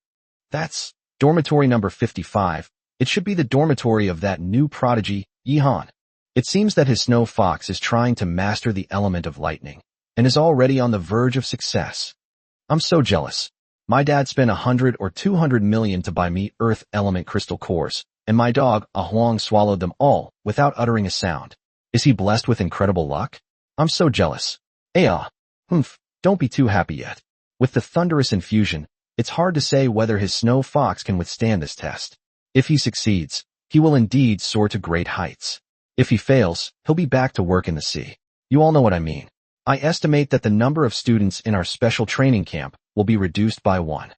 That's dormitory number 55. It should be the dormitory of that new prodigy, Yihan. It seems that his snow fox is trying to master the element of lightning, and is already on the verge of success. I'm so jealous. My dad spent 100 or 200 million to buy me earth element crystal cores, and my dog, a Huang, swallowed them all without uttering a sound. Is he blessed with incredible luck? I'm so jealous. Don't be too happy yet. With the thunderous infusion, it's hard to say whether his snow fox can withstand this test. If he succeeds, he will indeed soar to great heights. If he fails, he'll be back to work in the sea. You all know what I mean. I estimate that the number of students in our special training camp will be reduced by 1.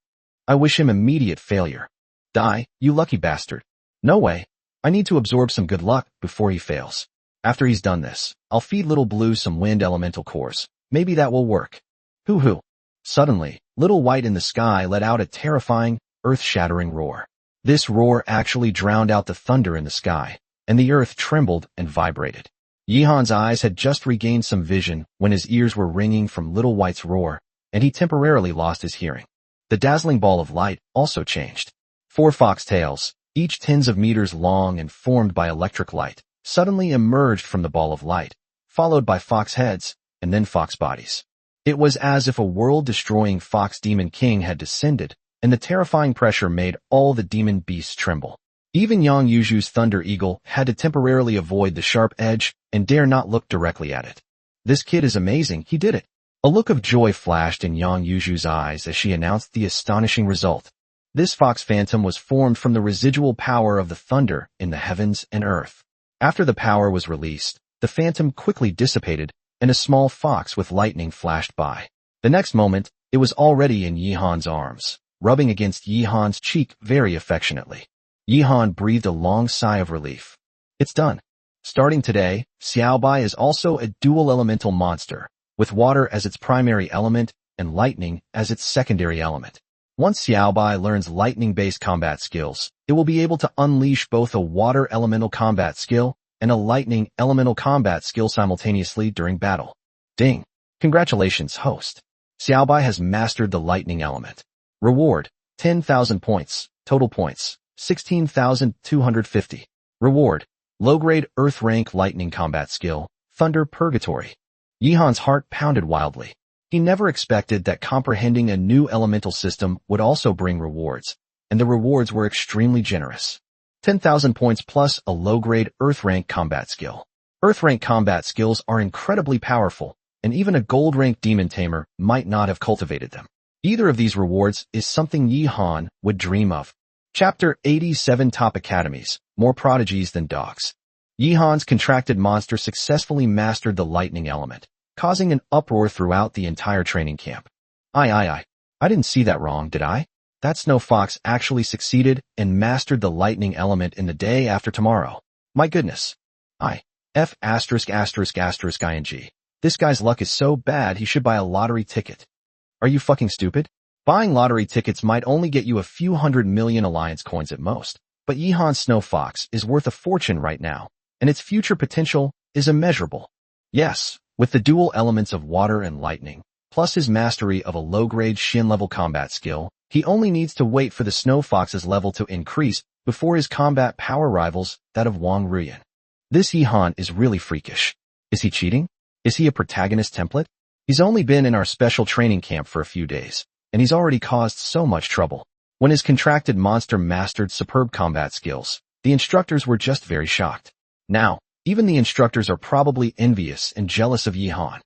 I wish him immediate failure. Die, you lucky bastard. No way. I need to absorb some good luck before he fails. After he's done this, I'll feed Little Blue some wind elemental cores. Maybe that will work. Hoo-hoo. Suddenly, Little White in the sky let out a terrifying, earth-shattering roar. This roar actually drowned out the thunder in the sky, and the earth trembled and vibrated. Yihan's eyes had just regained some vision when his ears were ringing from Little White's roar, and he temporarily lost his hearing. The dazzling ball of light also changed. 4 foxtails, each tens of meters long and formed by electric light, suddenly emerged from the ball of light, followed by fox heads, and then fox bodies. It was as if a world-destroying fox demon king had descended, and the terrifying pressure made all the demon beasts tremble. Even Yang Yuzhu's Thunder Eagle had to temporarily avoid the sharp edge and dare not look directly at it. This kid is amazing, he did it. A look of joy flashed in Yang Yuzhu's eyes as she announced the astonishing result. This fox phantom was formed from the residual power of the thunder in the heavens and earth. After the power was released, the phantom quickly dissipated, and a small fox with lightning flashed by. The next moment, it was already in Yihan's arms, rubbing against Yihan's cheek very affectionately. Yihan breathed a long sigh of relief. It's done. Starting today, Xiaobai is also a dual elemental monster, with water as its primary element and lightning as its secondary element. Once Xiaobai learns lightning-based combat skills, it will be able to unleash both a water elemental combat skill and a lightning elemental combat skill simultaneously during battle. Ding! Congratulations, host. Xiaobai has mastered the lightning element. Reward, 10,000 points. Total points, 16,250. Reward, low-grade Earth rank lightning combat skill, Thunder Purgatory. Yihan's heart pounded wildly. He never expected that comprehending a new elemental system would also bring rewards, and the rewards were extremely generous. 10,000 points plus a low-grade Earth rank combat skill. Earth rank combat skills are incredibly powerful, and even a gold rank demon tamer might not have cultivated them. Either of these rewards is something Yihan would dream of. Chapter 87 Top Academies, More Prodigies Than Dogs. Yihan's contracted monster successfully mastered the lightning element, causing an uproar throughout the entire training camp. I didn't see that wrong, did I? That snow fox actually succeeded and mastered the lightning element in the day after tomorrow. My goodness. ing. This guy's luck is so bad he should buy a lottery ticket. Are you fucking stupid? Buying lottery tickets might only get you a few 100 million alliance coins at most, but Yihan's snow fox is worth a fortune right now, and its future potential is immeasurable. Yes, with the dual elements of water and lightning, plus his mastery of a low-grade Shin-level combat skill, he only needs to wait for the snow fox's level to increase before his combat power rivals that of Wong Ruian. This Yihan is really freakish. Is he cheating? Is he a protagonist template? He's only been in our special training camp for a few days, and he's already caused so much trouble. When his contracted monster mastered superb combat skills, the instructors were just very shocked. Now, even the instructors are probably envious and jealous of Yihan.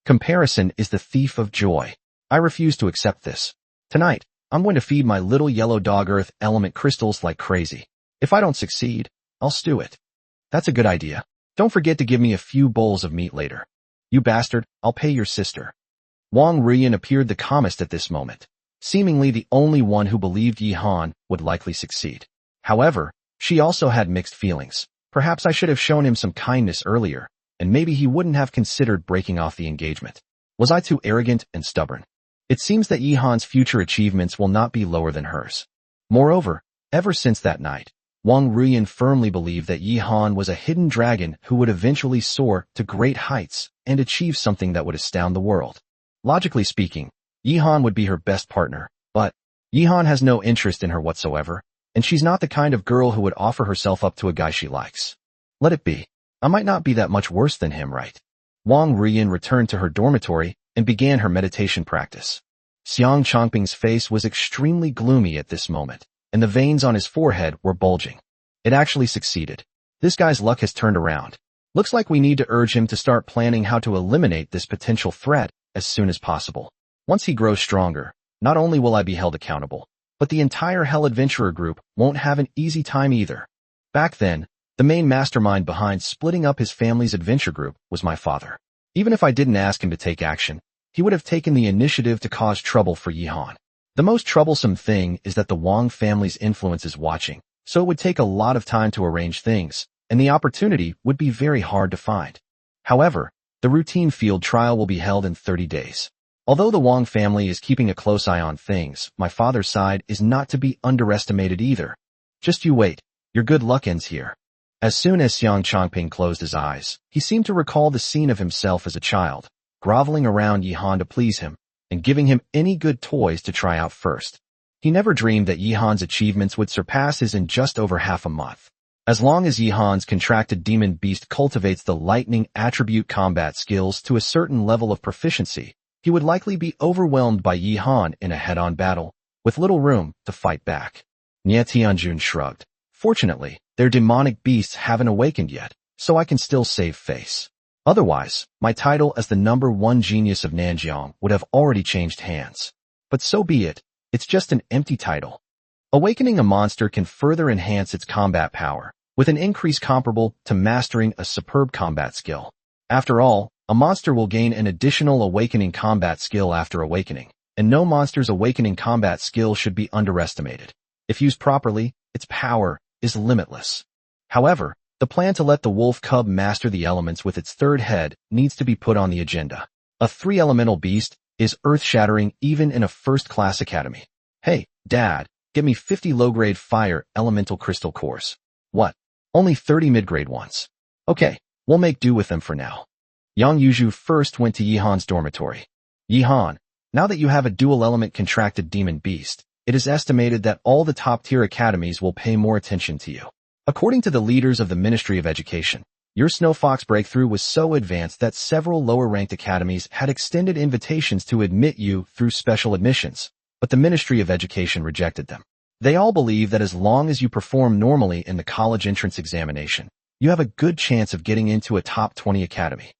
Comparison is the thief of joy. I refuse to accept this. Tonight, I'm going to feed my little yellow dog earth element crystals like crazy. If I don't succeed, I'll stew it. That's a good idea. Don't forget to give me a few bowls of meat later. You bastard, I'll pay your sister. Wong Ruian appeared the calmest at this moment, seemingly the only one who believed Yihan would likely succeed. However, she also had mixed feelings. Perhaps I should have shown him some kindness earlier, and maybe he wouldn't have considered breaking off the engagement. Was I too arrogant and stubborn? It seems that Yihan's future achievements will not be lower than hers. Moreover, ever since that night, Wong Ruian firmly believed that Yihan was a hidden dragon who would eventually soar to great heights and achieve something that would astound the world. Logically speaking, Yihan would be her best partner, but Yihan has no interest in her whatsoever, and she's not the kind of girl who would offer herself up to a guy she likes. Let it be. I might not be that much worse than him, right? Wong Ruian returned to her dormitory and began her meditation practice. Xiang Chongping's face was extremely gloomy at this moment, and the veins on his forehead were bulging. It actually succeeded. This guy's luck has turned around. Looks like we need to urge him to start planning how to eliminate this potential threat as soon as possible. Once he grows stronger, not only will I be held accountable, but the entire Hell Adventurer group won't have an easy time either. Back then, the main mastermind behind splitting up his family's adventure group was my father. Even if I didn't ask him to take action, he would have taken the initiative to cause trouble for Yihan. The most troublesome thing is that the Wong family's influence is watching, so it would take a lot of time to arrange things, and the opportunity would be very hard to find. However, the routine field trial will be held in 30 days. Although the Wong family is keeping a close eye on things, my father's side is not to be underestimated either. Just you wait, your good luck ends here. As soon as Xiang Chongping closed his eyes, he seemed to recall the scene of himself as a child, groveling around Yihan to please him, and giving him any good toys to try out first. He never dreamed that Yihan's achievements would surpass his in just over half a month. As long as Yihan's contracted demon beast cultivates the lightning attribute combat skills to a certain level of proficiency, he would likely be overwhelmed by Yihan in a head-on battle, with little room to fight back. Nie Tianjun shrugged. Fortunately, their demonic beasts haven't awakened yet, so I can still save face. Otherwise, my title as the #1 genius of Nanjiang would have already changed hands. But so be it, it's just an empty title. Awakening a monster can further enhance its combat power, with an increase comparable to mastering a superb combat skill. After all, a monster will gain an additional awakening combat skill after awakening, and no monster's awakening combat skill should be underestimated. If used properly, its power is limitless. However, the plan to let the wolf cub master the elements with its third head needs to be put on the agenda. A three-elemental beast is earth-shattering even in a first-class academy. Hey, Dad, get me 50 low-grade fire elemental crystal cores. What? Only 30 mid-grade ones. Okay, we'll make do with them for now. Yang Yuju first went to Yihan's dormitory. Yihan, now that you have a dual-element contracted demon beast, it is estimated that all the top-tier academies will pay more attention to you. According to the leaders of the Ministry of Education, your Snow Fox breakthrough was so advanced that several lower-ranked academies had extended invitations to admit you through special admissions, but the Ministry of Education rejected them. They all believe that as long as you perform normally in the college entrance examination, you have a good chance of getting into a top 20 academy.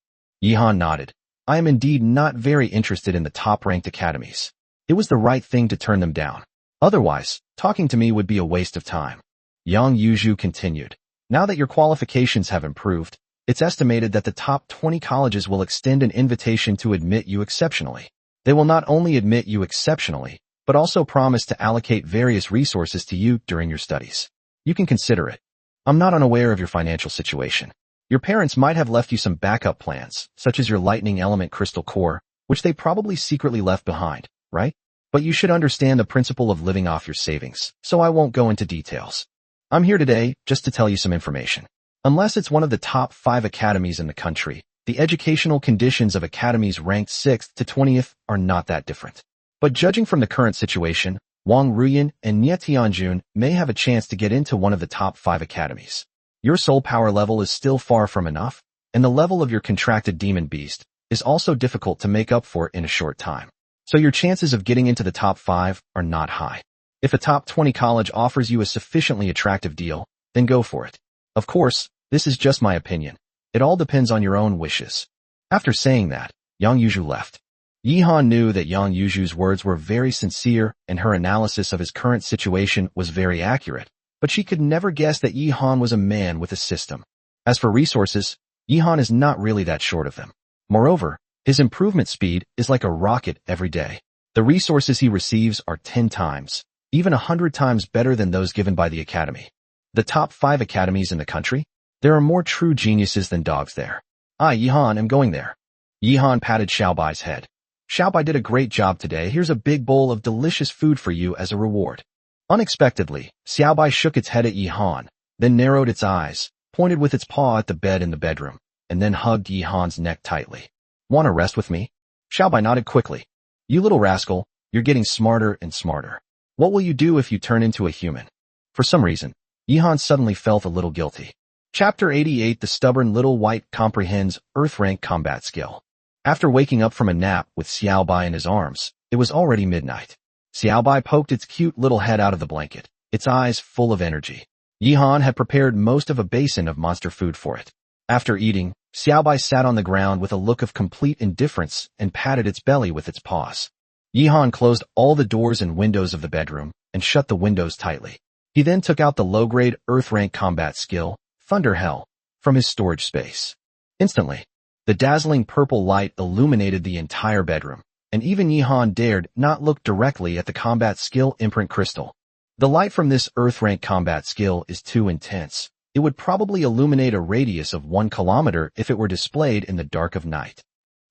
Yihan nodded. I am indeed not very interested in the top-ranked academies. It was the right thing to turn them down. Otherwise, talking to me would be a waste of time. Yang Yuju continued. Now that your qualifications have improved, it's estimated that the top 20 colleges will extend an invitation to admit you exceptionally. They will not only admit you exceptionally, but also promise to allocate various resources to you during your studies. You can consider it. I'm not unaware of your financial situation. Your parents might have left you some backup plans, such as your lightning element crystal core, which they probably secretly left behind, right? But you should understand the principle of living off your savings, so I won't go into details. I'm here today just to tell you some information. Unless it's one of the top 5 academies in the country, the educational conditions of academies ranked 6th to 20th are not that different. But judging from the current situation, Wong, Ruian, and Nie Tianjun may have a chance to get into one of the top 5 academies. Your soul power level is still far from enough, and the level of your contracted demon beast is also difficult to make up for in a short time. So your chances of getting into the top 5 are not high. If a top 20 college offers you a sufficiently attractive deal, then go for it. Of course, this is just my opinion. It all depends on your own wishes. After saying that, Yang Yuju left. Yihan knew that Yang Yuju's words were very sincere and her analysis of his current situation was very accurate, but she could never guess that Yihan was a man with a system. As for resources, Yihan is not really that short of them. Moreover, his improvement speed is like a rocket every day. The resources he receives are 10 times, even 100 times better than those given by the academy. The top 5 academies in the country? There are more true geniuses than dogs there. I, Yihan, am going there. Yihan patted Xiaobai's head. Xiaobai did a great job today. Here's a big bowl of delicious food for you as a reward. Unexpectedly, Xiaobai shook its head at Yihan, then narrowed its eyes, pointed with its paw at the bed in the bedroom, and then hugged Yihan's neck tightly. Want to rest with me? Xiaobai nodded quickly. You little rascal, you're getting smarter and smarter. What will you do if you turn into a human? For some reason, Yihan suddenly felt a little guilty. Chapter 88 The Stubborn Little White Comprehends Earth Rank Combat Skill. After waking up from a nap with Xiaobai in his arms, it was already midnight. Xiaobai poked its cute little head out of the blanket, its eyes full of energy. Yihan had prepared most of a basin of monster food for it. After eating, Xiaobai sat on the ground with a look of complete indifference and patted its belly with its paws. Yihan closed all the doors and windows of the bedroom and shut the windows tightly. He then took out the low-grade Earth-rank combat skill, Thunder Hell, from his storage space. Instantly, the dazzling purple light illuminated the entire bedroom, and even Yihan dared not look directly at the combat skill imprint crystal. The light from this Earth-rank combat skill is too intense. It would probably illuminate a radius of 1 kilometer if it were displayed in the dark of night.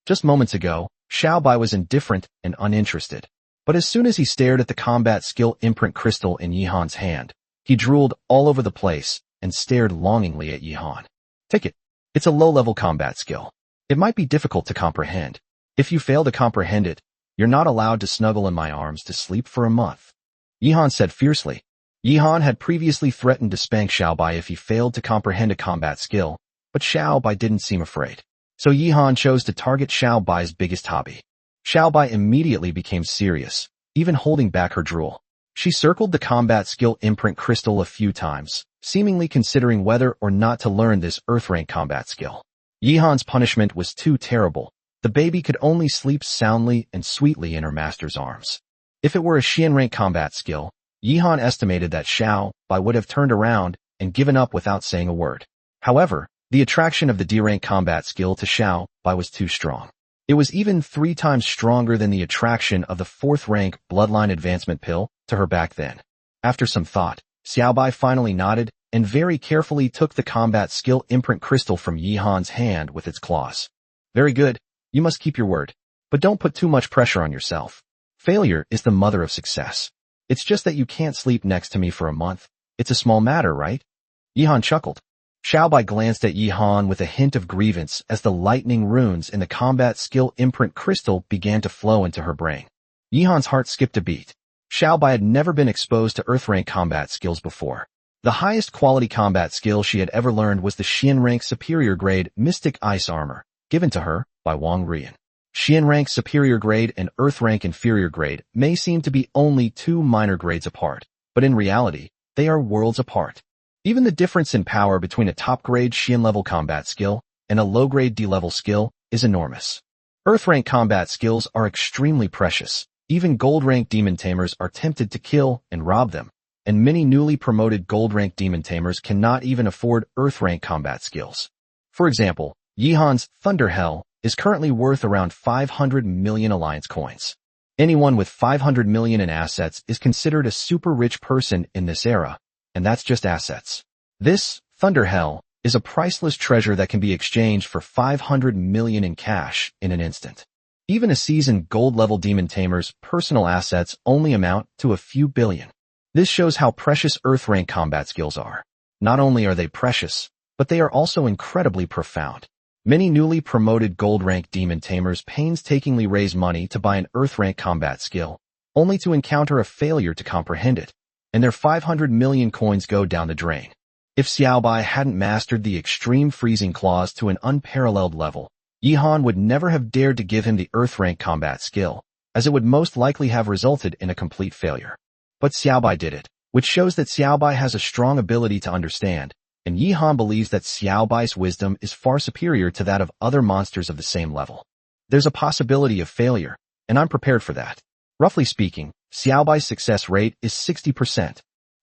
Just moments ago, Xiaobai was indifferent and uninterested. But as soon as he stared at the combat skill imprint crystal in Yihan's hand, he drooled all over the place and stared longingly at Yihan. Take it. It's a low-level combat skill. It might be difficult to comprehend. If you fail to comprehend it, you're not allowed to snuggle in my arms to sleep for a month. Yihan said fiercely. Yihan had previously threatened to spank Xiaobai if he failed to comprehend a combat skill, but Xiaobai didn't seem afraid. So Yihan chose to target Xiaobai's biggest hobby. Xiaobai immediately became serious, even holding back her drool. She circled the combat skill imprint crystal a few times, seemingly considering whether or not to learn this Earth-rank combat skill. Yihan's punishment was too terrible. The baby could only sleep soundly and sweetly in her master's arms. If it were a Xian-rank combat skill, Yihan estimated that Xiao Bai would have turned around and given up without saying a word. However, the attraction of the D-rank combat skill to Xiao Bai was too strong. It was even 3 times stronger than the attraction of the 4th rank bloodline advancement pill to her back then. After some thought, Xiao Bai finally nodded and very carefully took the combat skill imprint crystal from Yihan's hand with its claws. Very good, you must keep your word. But don't put too much pressure on yourself. Failure is the mother of success. It's just that you can't sleep next to me for a month. It's a small matter, right? Yihan chuckled. Xiao Bai glanced at Yihan with a hint of grievance as the lightning runes in the combat skill imprint crystal began to flow into her brain. Yihan's heart skipped a beat. Xiao Bai had never been exposed to Earth rank combat skills before. The highest quality combat skill she had ever learned was the Xian rank superior grade Mystic Ice Armor, given to her by Wong Ruian. Xian rank superior grade and Earth rank inferior grade may seem to be only 2 minor grades apart, but in reality, they are worlds apart. Even the difference in power between a top-grade Xian-level combat skill and a low-grade D-level skill is enormous. Earth-rank combat skills are extremely precious. Even gold-rank demon tamers are tempted to kill and rob them, and many newly promoted gold-rank demon tamers cannot even afford Earth-rank combat skills. For example, Yihan's Thunder Hell is currently worth around 500 million alliance coins. Anyone with 500 million in assets is considered a super-rich person in this era, and that's just assets. This, Thunder Hell, is a priceless treasure that can be exchanged for 500 million in cash in an instant. Even a seasoned gold-level demon tamer's personal assets only amount to a few billion. This shows how precious Earth-rank combat skills are. Not only are they precious, but they are also incredibly profound. Many newly promoted gold-rank demon tamers painstakingly raise money to buy an Earth-rank combat skill, only to encounter a failure to comprehend it, and their 500 million coins go down the drain. If Xiao Bai hadn't mastered the extreme freezing claws to an unparalleled level, Yihan would never have dared to give him the Earth-rank combat skill, as it would most likely have resulted in a complete failure. But Xiao Bai did it, which shows that Xiao Bai has a strong ability to understand, and Yihan believes that Xiao Bai's wisdom is far superior to that of other monsters of the same level. There's a possibility of failure, and I'm prepared for that. Roughly speaking, Xiao Bai's success rate is 60%.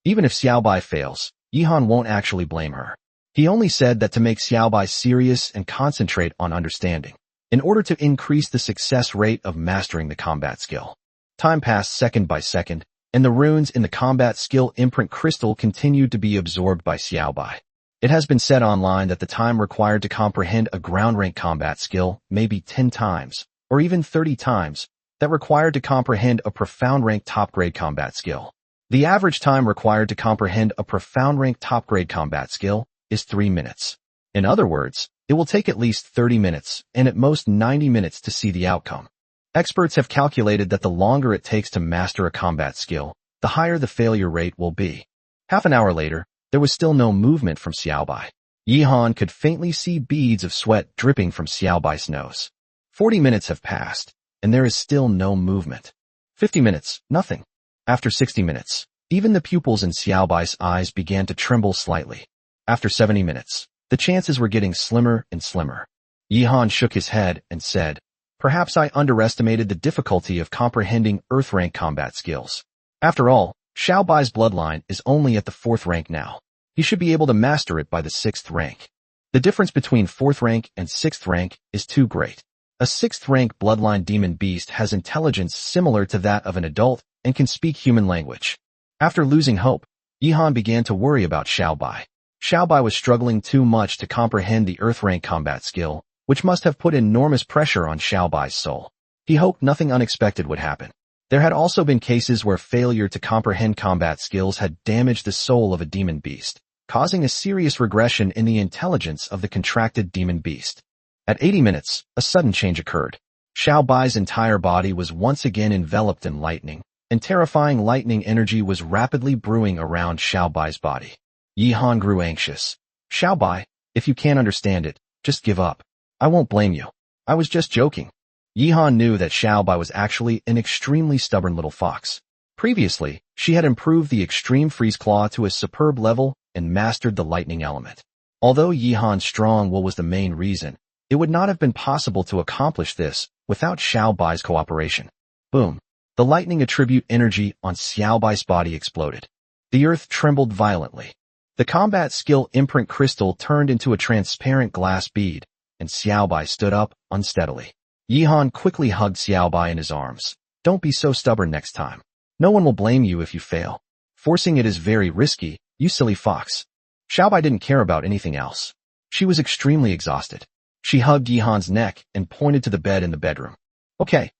Even if Xiao Bai fails, Yihan won't actually blame her. He only said that to make Xiao Bai serious and concentrate on understanding, in order to increase the success rate of mastering the combat skill. Time passed second by second, and the runes in the combat skill imprint crystal continued to be absorbed by Xiao Bai. It has been said online that the time required to comprehend a ground rank combat skill may be 10 times, or even 30 times, that required to comprehend a profound rank top-grade combat skill. The average time required to comprehend a profound rank top-grade combat skill is 3 minutes. In other words, it will take at least 30 minutes and at most 90 minutes to see the outcome. Experts have calculated that the longer it takes to master a combat skill, the higher the failure rate will be. Half an hour later, there was still no movement from Xiao Bai. Yihan could faintly see beads of sweat dripping from Xiao Bai's nose. 40 minutes have passed, and there is still no movement. 50 minutes, nothing. After 60 minutes, even the pupils in Xiao Bai's eyes began to tremble slightly. After 70 minutes, the chances were getting slimmer and slimmer. Yihan shook his head and said, "Perhaps I underestimated the difficulty of comprehending Earth-rank combat skills. After all, Xiao Bai's bloodline is only at the 4th rank now. He should be able to master it by the 6th rank. The difference between 4th rank and 6th rank is too great. A 6th rank bloodline demon beast has intelligence similar to that of an adult and can speak human language." After losing hope, Yihan began to worry about Xiao Bai. Xiao Bai was struggling too much to comprehend the Earth rank combat skill, which must have put enormous pressure on Xiao Bai's soul. He hoped nothing unexpected would happen. There had also been cases where failure to comprehend combat skills had damaged the soul of a demon beast, causing a serious regression in the intelligence of the contracted demon beast. At 80 minutes, a sudden change occurred. Xiao Bai's entire body was once again enveloped in lightning, and terrifying lightning energy was rapidly brewing around Xiao Bai's body. Yihan grew anxious. "Xiao Bai, if you can't understand it, just give up. I won't blame you. I was just joking." Yihan knew that Xiao Bai was actually an extremely stubborn little fox. Previously, she had improved the extreme freeze claw to a superb level and mastered the lightning element. Although Yihan's strong will was the main reason, it would not have been possible to accomplish this without Xiao Bai's cooperation. Boom. The lightning attribute energy on Xiaobai's body exploded. The earth trembled violently. The combat skill imprint crystal turned into a transparent glass bead, and Xiaobai stood up unsteadily. Yihan quickly hugged Xiaobai in his arms. Don't be so stubborn next time. No one will blame you if you fail. Forcing it is very risky, you silly fox. Xiaobai didn't care about anything else. She was extremely exhausted. She hugged Yihan's neck and pointed to the bed in the bedroom. Okay,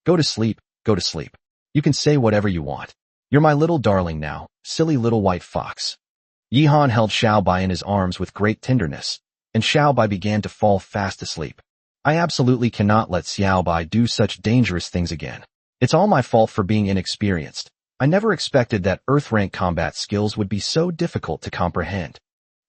go to sleep, go to sleep. You can say whatever you want. You're my little darling now, silly little white fox. Yihan held Xiaobai in his arms with great tenderness, and Xiaobai began to fall fast asleep. I absolutely cannot let Xiaobai do such dangerous things again. It's all my fault for being inexperienced. I never expected that Earth-rank combat skills would be so difficult to comprehend.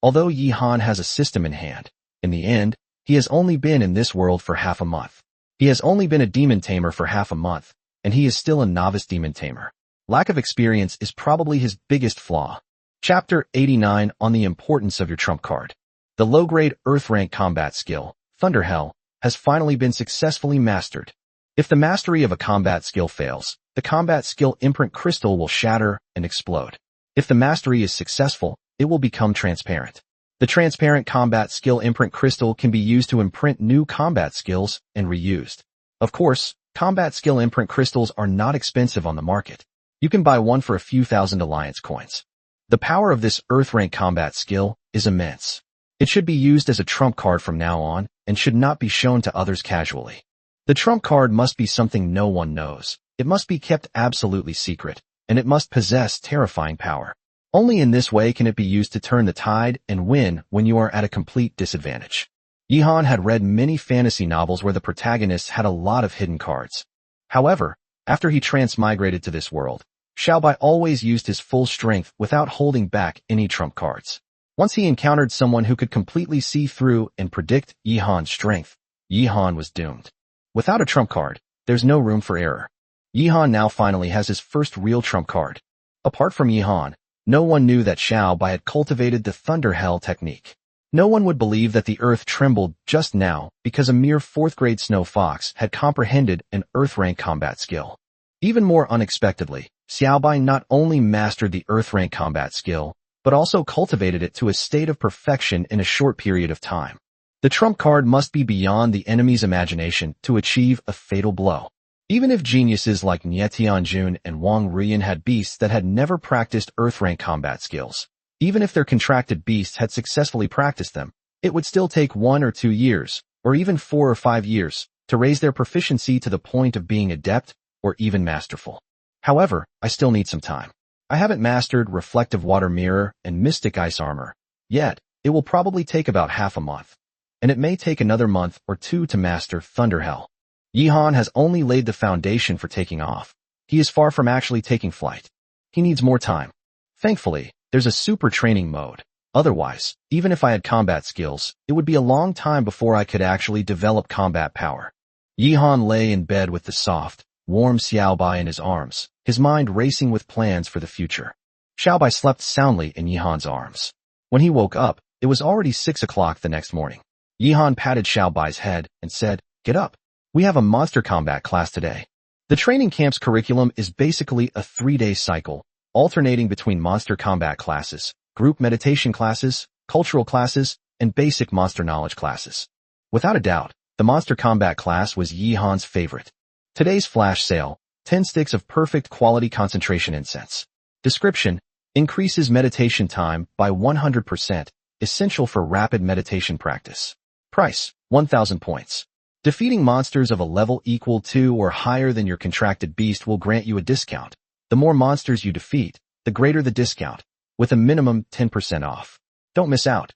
Although Yihan has a system in hand, in the end, he has only been in this world for half a month. He has only been a demon tamer for half a month, and he is still a novice demon tamer. Lack of experience is probably his biggest flaw. Chapter 89 on the importance of your trump card. The low-grade Earth-rank combat skill, Thunderhell, has finally been successfully mastered. If the mastery of a combat skill fails, the combat skill imprint crystal will shatter and explode. If the mastery is successful, it will become transparent. The transparent combat skill imprint crystal can be used to imprint new combat skills and reused. Of course, combat skill imprint crystals are not expensive on the market. You can buy one for a few thousand alliance coins. The power of this Earth-rank combat skill is immense. It should be used as a trump card from now on and should not be shown to others casually. The trump card must be something no one knows. It must be kept absolutely secret, and it must possess terrifying power. Only in this way can it be used to turn the tide and win when you are at a complete disadvantage. Yihan had read many fantasy novels where the protagonists had a lot of hidden cards. However, after he transmigrated to this world, Xiaobai always used his full strength without holding back any trump cards. Once he encountered someone who could completely see through and predict Yihan's strength, Yihan was doomed. Without a trump card, there's no room for error. Yihan now finally has his first real trump card. Apart from Yihan, no one knew that Xiaobai had cultivated the Thunder Hell technique. No one would believe that the earth trembled just now because a mere 4th grade snow fox had comprehended an Earth-rank combat skill. Even more unexpectedly, Xiaobai not only mastered the Earth-rank combat skill, but also cultivated it to a state of perfection in a short period of time. The trump card must be beyond the enemy's imagination to achieve a fatal blow. Even if geniuses like Nie Tianjun and Wong Ruian had beasts that had never practiced Earth-rank combat skills, even if their contracted beasts had successfully practiced them, it would still take 1 or 2 years, or even 4 or 5 years, to raise their proficiency to the point of being adept or even masterful. However, I still need some time. I haven't mastered Reflective Water Mirror and Mystic Ice Armor yet. It will probably take about half a month, and it may take another month or 2 to master Thunderhell. Yihan has only laid the foundation for taking off. He is far from actually taking flight. He needs more time. Thankfully, there's a super training mode. Otherwise, even if I had combat skills, it would be a long time before I could actually develop combat power. Yihan lay in bed with the soft, warm Xiaobai in his arms, his mind racing with plans for the future. Xiaobai slept soundly in Yihan's arms. When he woke up, it was already 6 o'clock the next morning. Yihan patted Xiaobai's head and said, "Get up. We have a monster combat class today." The training camp's curriculum is basically a 3-day cycle, alternating between monster combat classes, group meditation classes, cultural classes, and basic monster knowledge classes. Without a doubt, the monster combat class was Yihan's favorite. Today's flash sale, 10 sticks of perfect quality concentration incense. Description: increases meditation time by 100%, essential for rapid meditation practice. Price: 1,000 points. Defeating monsters of a level equal to or higher than your contracted beast will grant you a discount. The more monsters you defeat, the greater the discount, with a minimum 10% off. Don't miss out.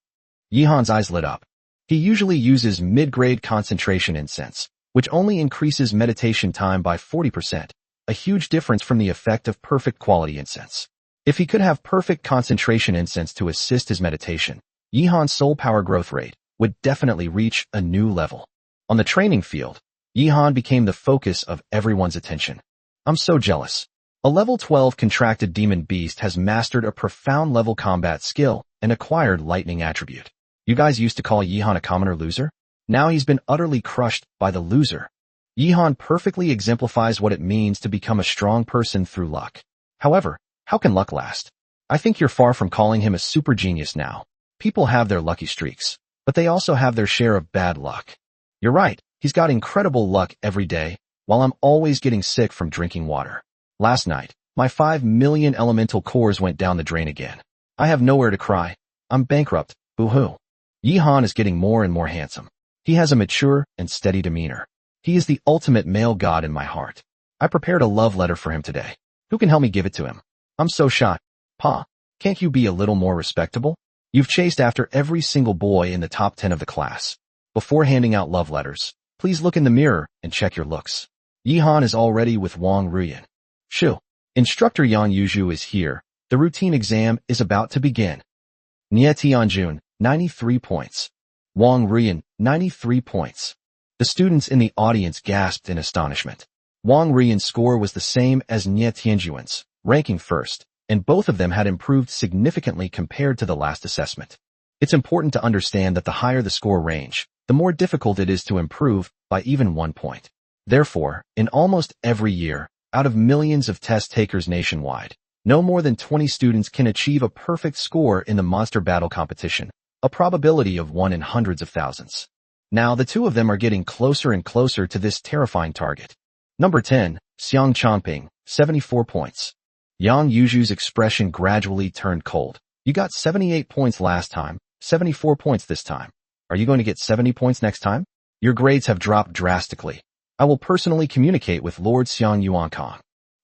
Yihan's eyes lit up. He usually uses mid-grade concentration incense, which only increases meditation time by 40%, a huge difference from the effect of perfect quality incense. If he could have perfect concentration incense to assist his meditation, Yihan's soul power growth rate would definitely reach a new level. On the training field, Yihan became the focus of everyone's attention. I'm so jealous. A level 12 contracted demon beast has mastered a profound level combat skill and acquired lightning attribute. You guys used to call Yihan a commoner loser? Now he's been utterly crushed by the loser. Yihan perfectly exemplifies what it means to become a strong person through luck. However, how can luck last? I think you're far from calling him a super genius now. People have their lucky streaks, but they also have their share of bad luck. You're right, he's got incredible luck every day, while I'm always getting sick from drinking water. Last night, my 5 million elemental cores went down the drain again. I have nowhere to cry. I'm bankrupt, boo-hoo. Yihan is getting more and more handsome. He has a mature and steady demeanor. He is the ultimate male god in my heart. I prepared a love letter for him today. Who can help me give it to him? I'm so shy. Pa, can't you be a little more respectable? You've chased after every single boy in the top 10 of the class. Before handing out love letters, please look in the mirror and check your looks. Yihan is already with Wong Ruian. Shoo. Instructor Yang Yuju is here. The routine exam is about to begin. Nie Tianjun, 93 points. Wong Ruian, 93 points. The students in the audience gasped in astonishment. Wong Ruian's score was the same as Nie Tianjun's, ranking first, and both of them had improved significantly compared to the last assessment. It's important to understand that the higher the score range, the more difficult it is to improve by even 1 point. Therefore, in almost every year, out of millions of test takers nationwide, no more than 20 students can achieve a perfect score in the monster battle competition, a probability of 1 in hundreds of thousands. Now the two of them are getting closer and closer to this terrifying target. Number 10, Xiang Chongping, 74 points. Yang Yuju's expression gradually turned cold. You got 78 points last time, 74 points this time. Are you going to get 70 points next time? Your grades have dropped drastically. I will personally communicate with Lord Xiang Yuankong.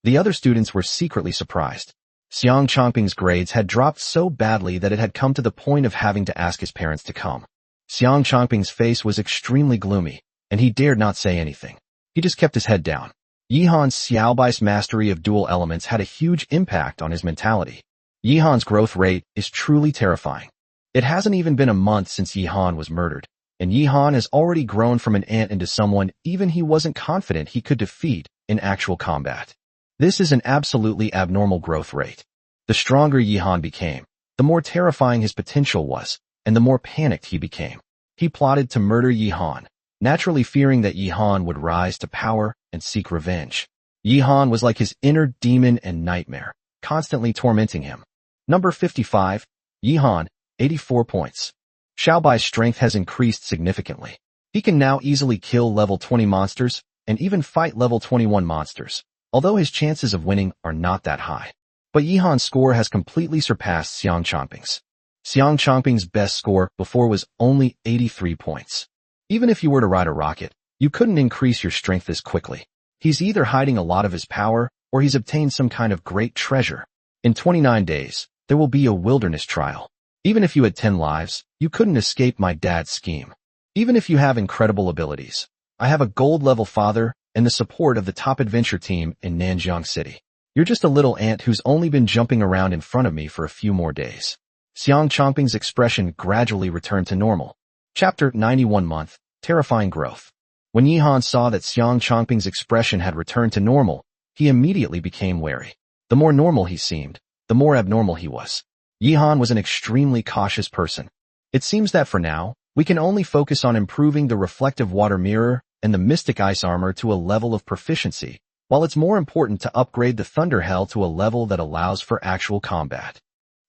The other students were secretly surprised. Xiang Chongping's grades had dropped so badly that it had come to the point of having to ask his parents to come. Xiang Chongping's face was extremely gloomy, and he dared not say anything. He just kept his head down. Yihan's Xiaobai's mastery of dual elements had a huge impact on his mentality. Yihan's growth rate is truly terrifying. It hasn't even been a month since Yihan was murdered, and Yihan has already grown from an ant into someone even he wasn't confident he could defeat in actual combat. This is an absolutely abnormal growth rate. The stronger Yihan became, the more terrifying his potential was, and the more panicked he became. He plotted to murder Yihan, naturally fearing that Yihan would rise to power and seek revenge. Yihan was like his inner demon and nightmare, constantly tormenting him. Number 55, Yihan, 84 points. Xiaobai's strength has increased significantly. He can now easily kill level 20 monsters and even fight level 21 monsters, although his chances of winning are not that high. But Yihan's score has completely surpassed Xiang Chongping's. Xiang Chongping's best score before was only 83 points. Even if you were to ride a rocket, you couldn't increase your strength this quickly. He's either hiding a lot of his power or he's obtained some kind of great treasure. In 29 days, there will be a wilderness trial. Even if you had 10 lives, you couldn't escape my dad's scheme. Even if you have incredible abilities, I have a gold-level father and the support of the top adventure team in Nanjiang City. You're just a little ant who's only been jumping around in front of me for a few more days. Xiang Chongping's expression gradually returned to normal. Chapter 91 Month, Terrifying Growth. When Yihan saw that Xiang Chongping's expression had returned to normal, he immediately became wary. The more normal he seemed, the more abnormal he was. Yihan was an extremely cautious person. It seems that for now, we can only focus on improving the reflective water mirror and the mystic ice armor to a level of proficiency, while it's more important to upgrade the thunder hell to a level that allows for actual combat.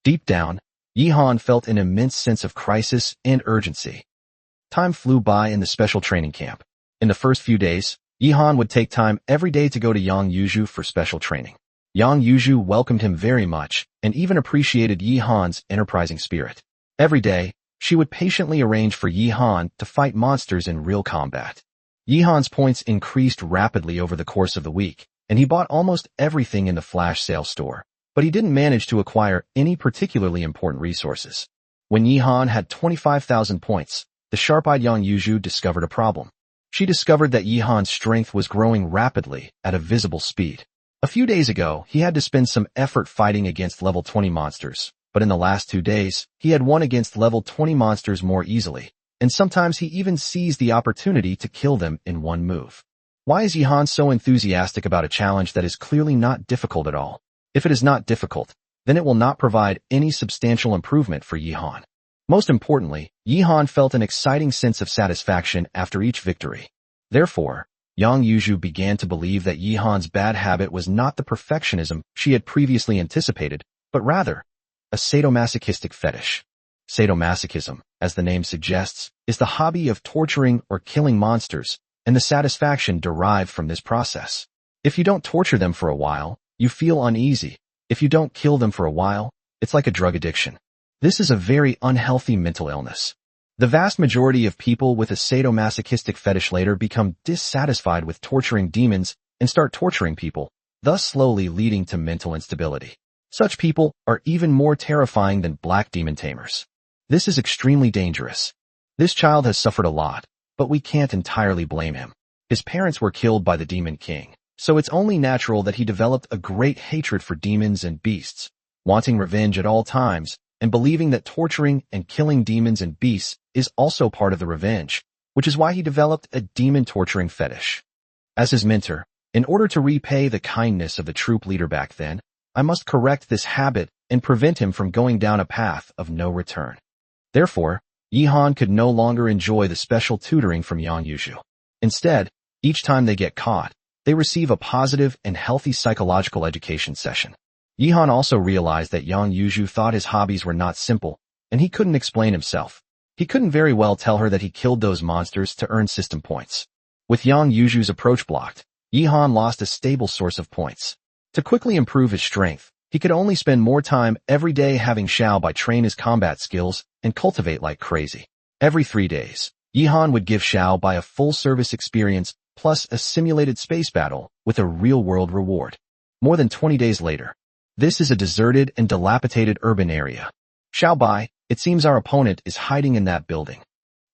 Deep down, Yihan felt an immense sense of crisis and urgency. Time flew by in the special training camp. In the first few days, Yihan would take time every day to go to Yang Yuju for special training. Yang Yuju welcomed him very much and even appreciated Yihan's enterprising spirit. Every day, she would patiently arrange for Yihan to fight monsters in real combat. Yihan's points increased rapidly over the course of the week, and he bought almost everything in the flash sale store, but he didn't manage to acquire any particularly important resources. When Yihan had 25,000 points, the sharp-eyed Yang Yuju discovered a problem. She discovered that Yihan's strength was growing rapidly at a visible speed. A few days ago, he had to spend some effort fighting against level 20 monsters, but in the last 2 days, he had won against level 20 monsters more easily, and sometimes he even seized the opportunity to kill them in one move. Why is Yihan so enthusiastic about a challenge that is clearly not difficult at all? If it is not difficult, then it will not provide any substantial improvement for Yihan. Most importantly, Yihan felt an exciting sense of satisfaction after each victory. Therefore, Yang Yuju began to believe that Yihan's bad habit was not the perfectionism she had previously anticipated, but rather a sadomasochistic fetish. Sadomasochism, as the name suggests, is the hobby of torturing or killing monsters, and the satisfaction derived from this process. If you don't torture them for a while, you feel uneasy. If you don't kill them for a while, it's like a drug addiction. This is a very unhealthy mental illness. The vast majority of people with a sadomasochistic fetish later become dissatisfied with torturing demons and start torturing people, thus slowly leading to mental instability. Such people are even more terrifying than black demon tamers. This is extremely dangerous. This child has suffered a lot, but we can't entirely blame him. His parents were killed by the Demon King, so it's only natural that he developed a great hatred for demons and beasts, wanting revenge at all times, and believing that torturing and killing demons and beasts is also part of the revenge, which is why he developed a demon torturing fetish. As his mentor, in order to repay the kindness of the troop leader back then, I must correct this habit and prevent him from going down a path of no return. Therefore, Yihan could no longer enjoy the special tutoring from Yang Yuju. Instead, each time they get caught, they receive a positive and healthy psychological education session. Yihan also realized that Yang Yuju thought his hobbies were not simple, and he couldn't explain himself. He couldn't very well tell her that he killed those monsters to earn system points. With Yang Yuju's approach blocked, Yihan lost a stable source of points. To quickly improve his strength, he could only spend more time every day having Xiaobai train his combat skills and cultivate like crazy. Every 3 days, Yihan would give Xiaobai a full-service experience plus a simulated space battle with a real-world reward. More than 20 days later, this is a deserted and dilapidated urban area. Xiaobai, it seems our opponent is hiding in that building.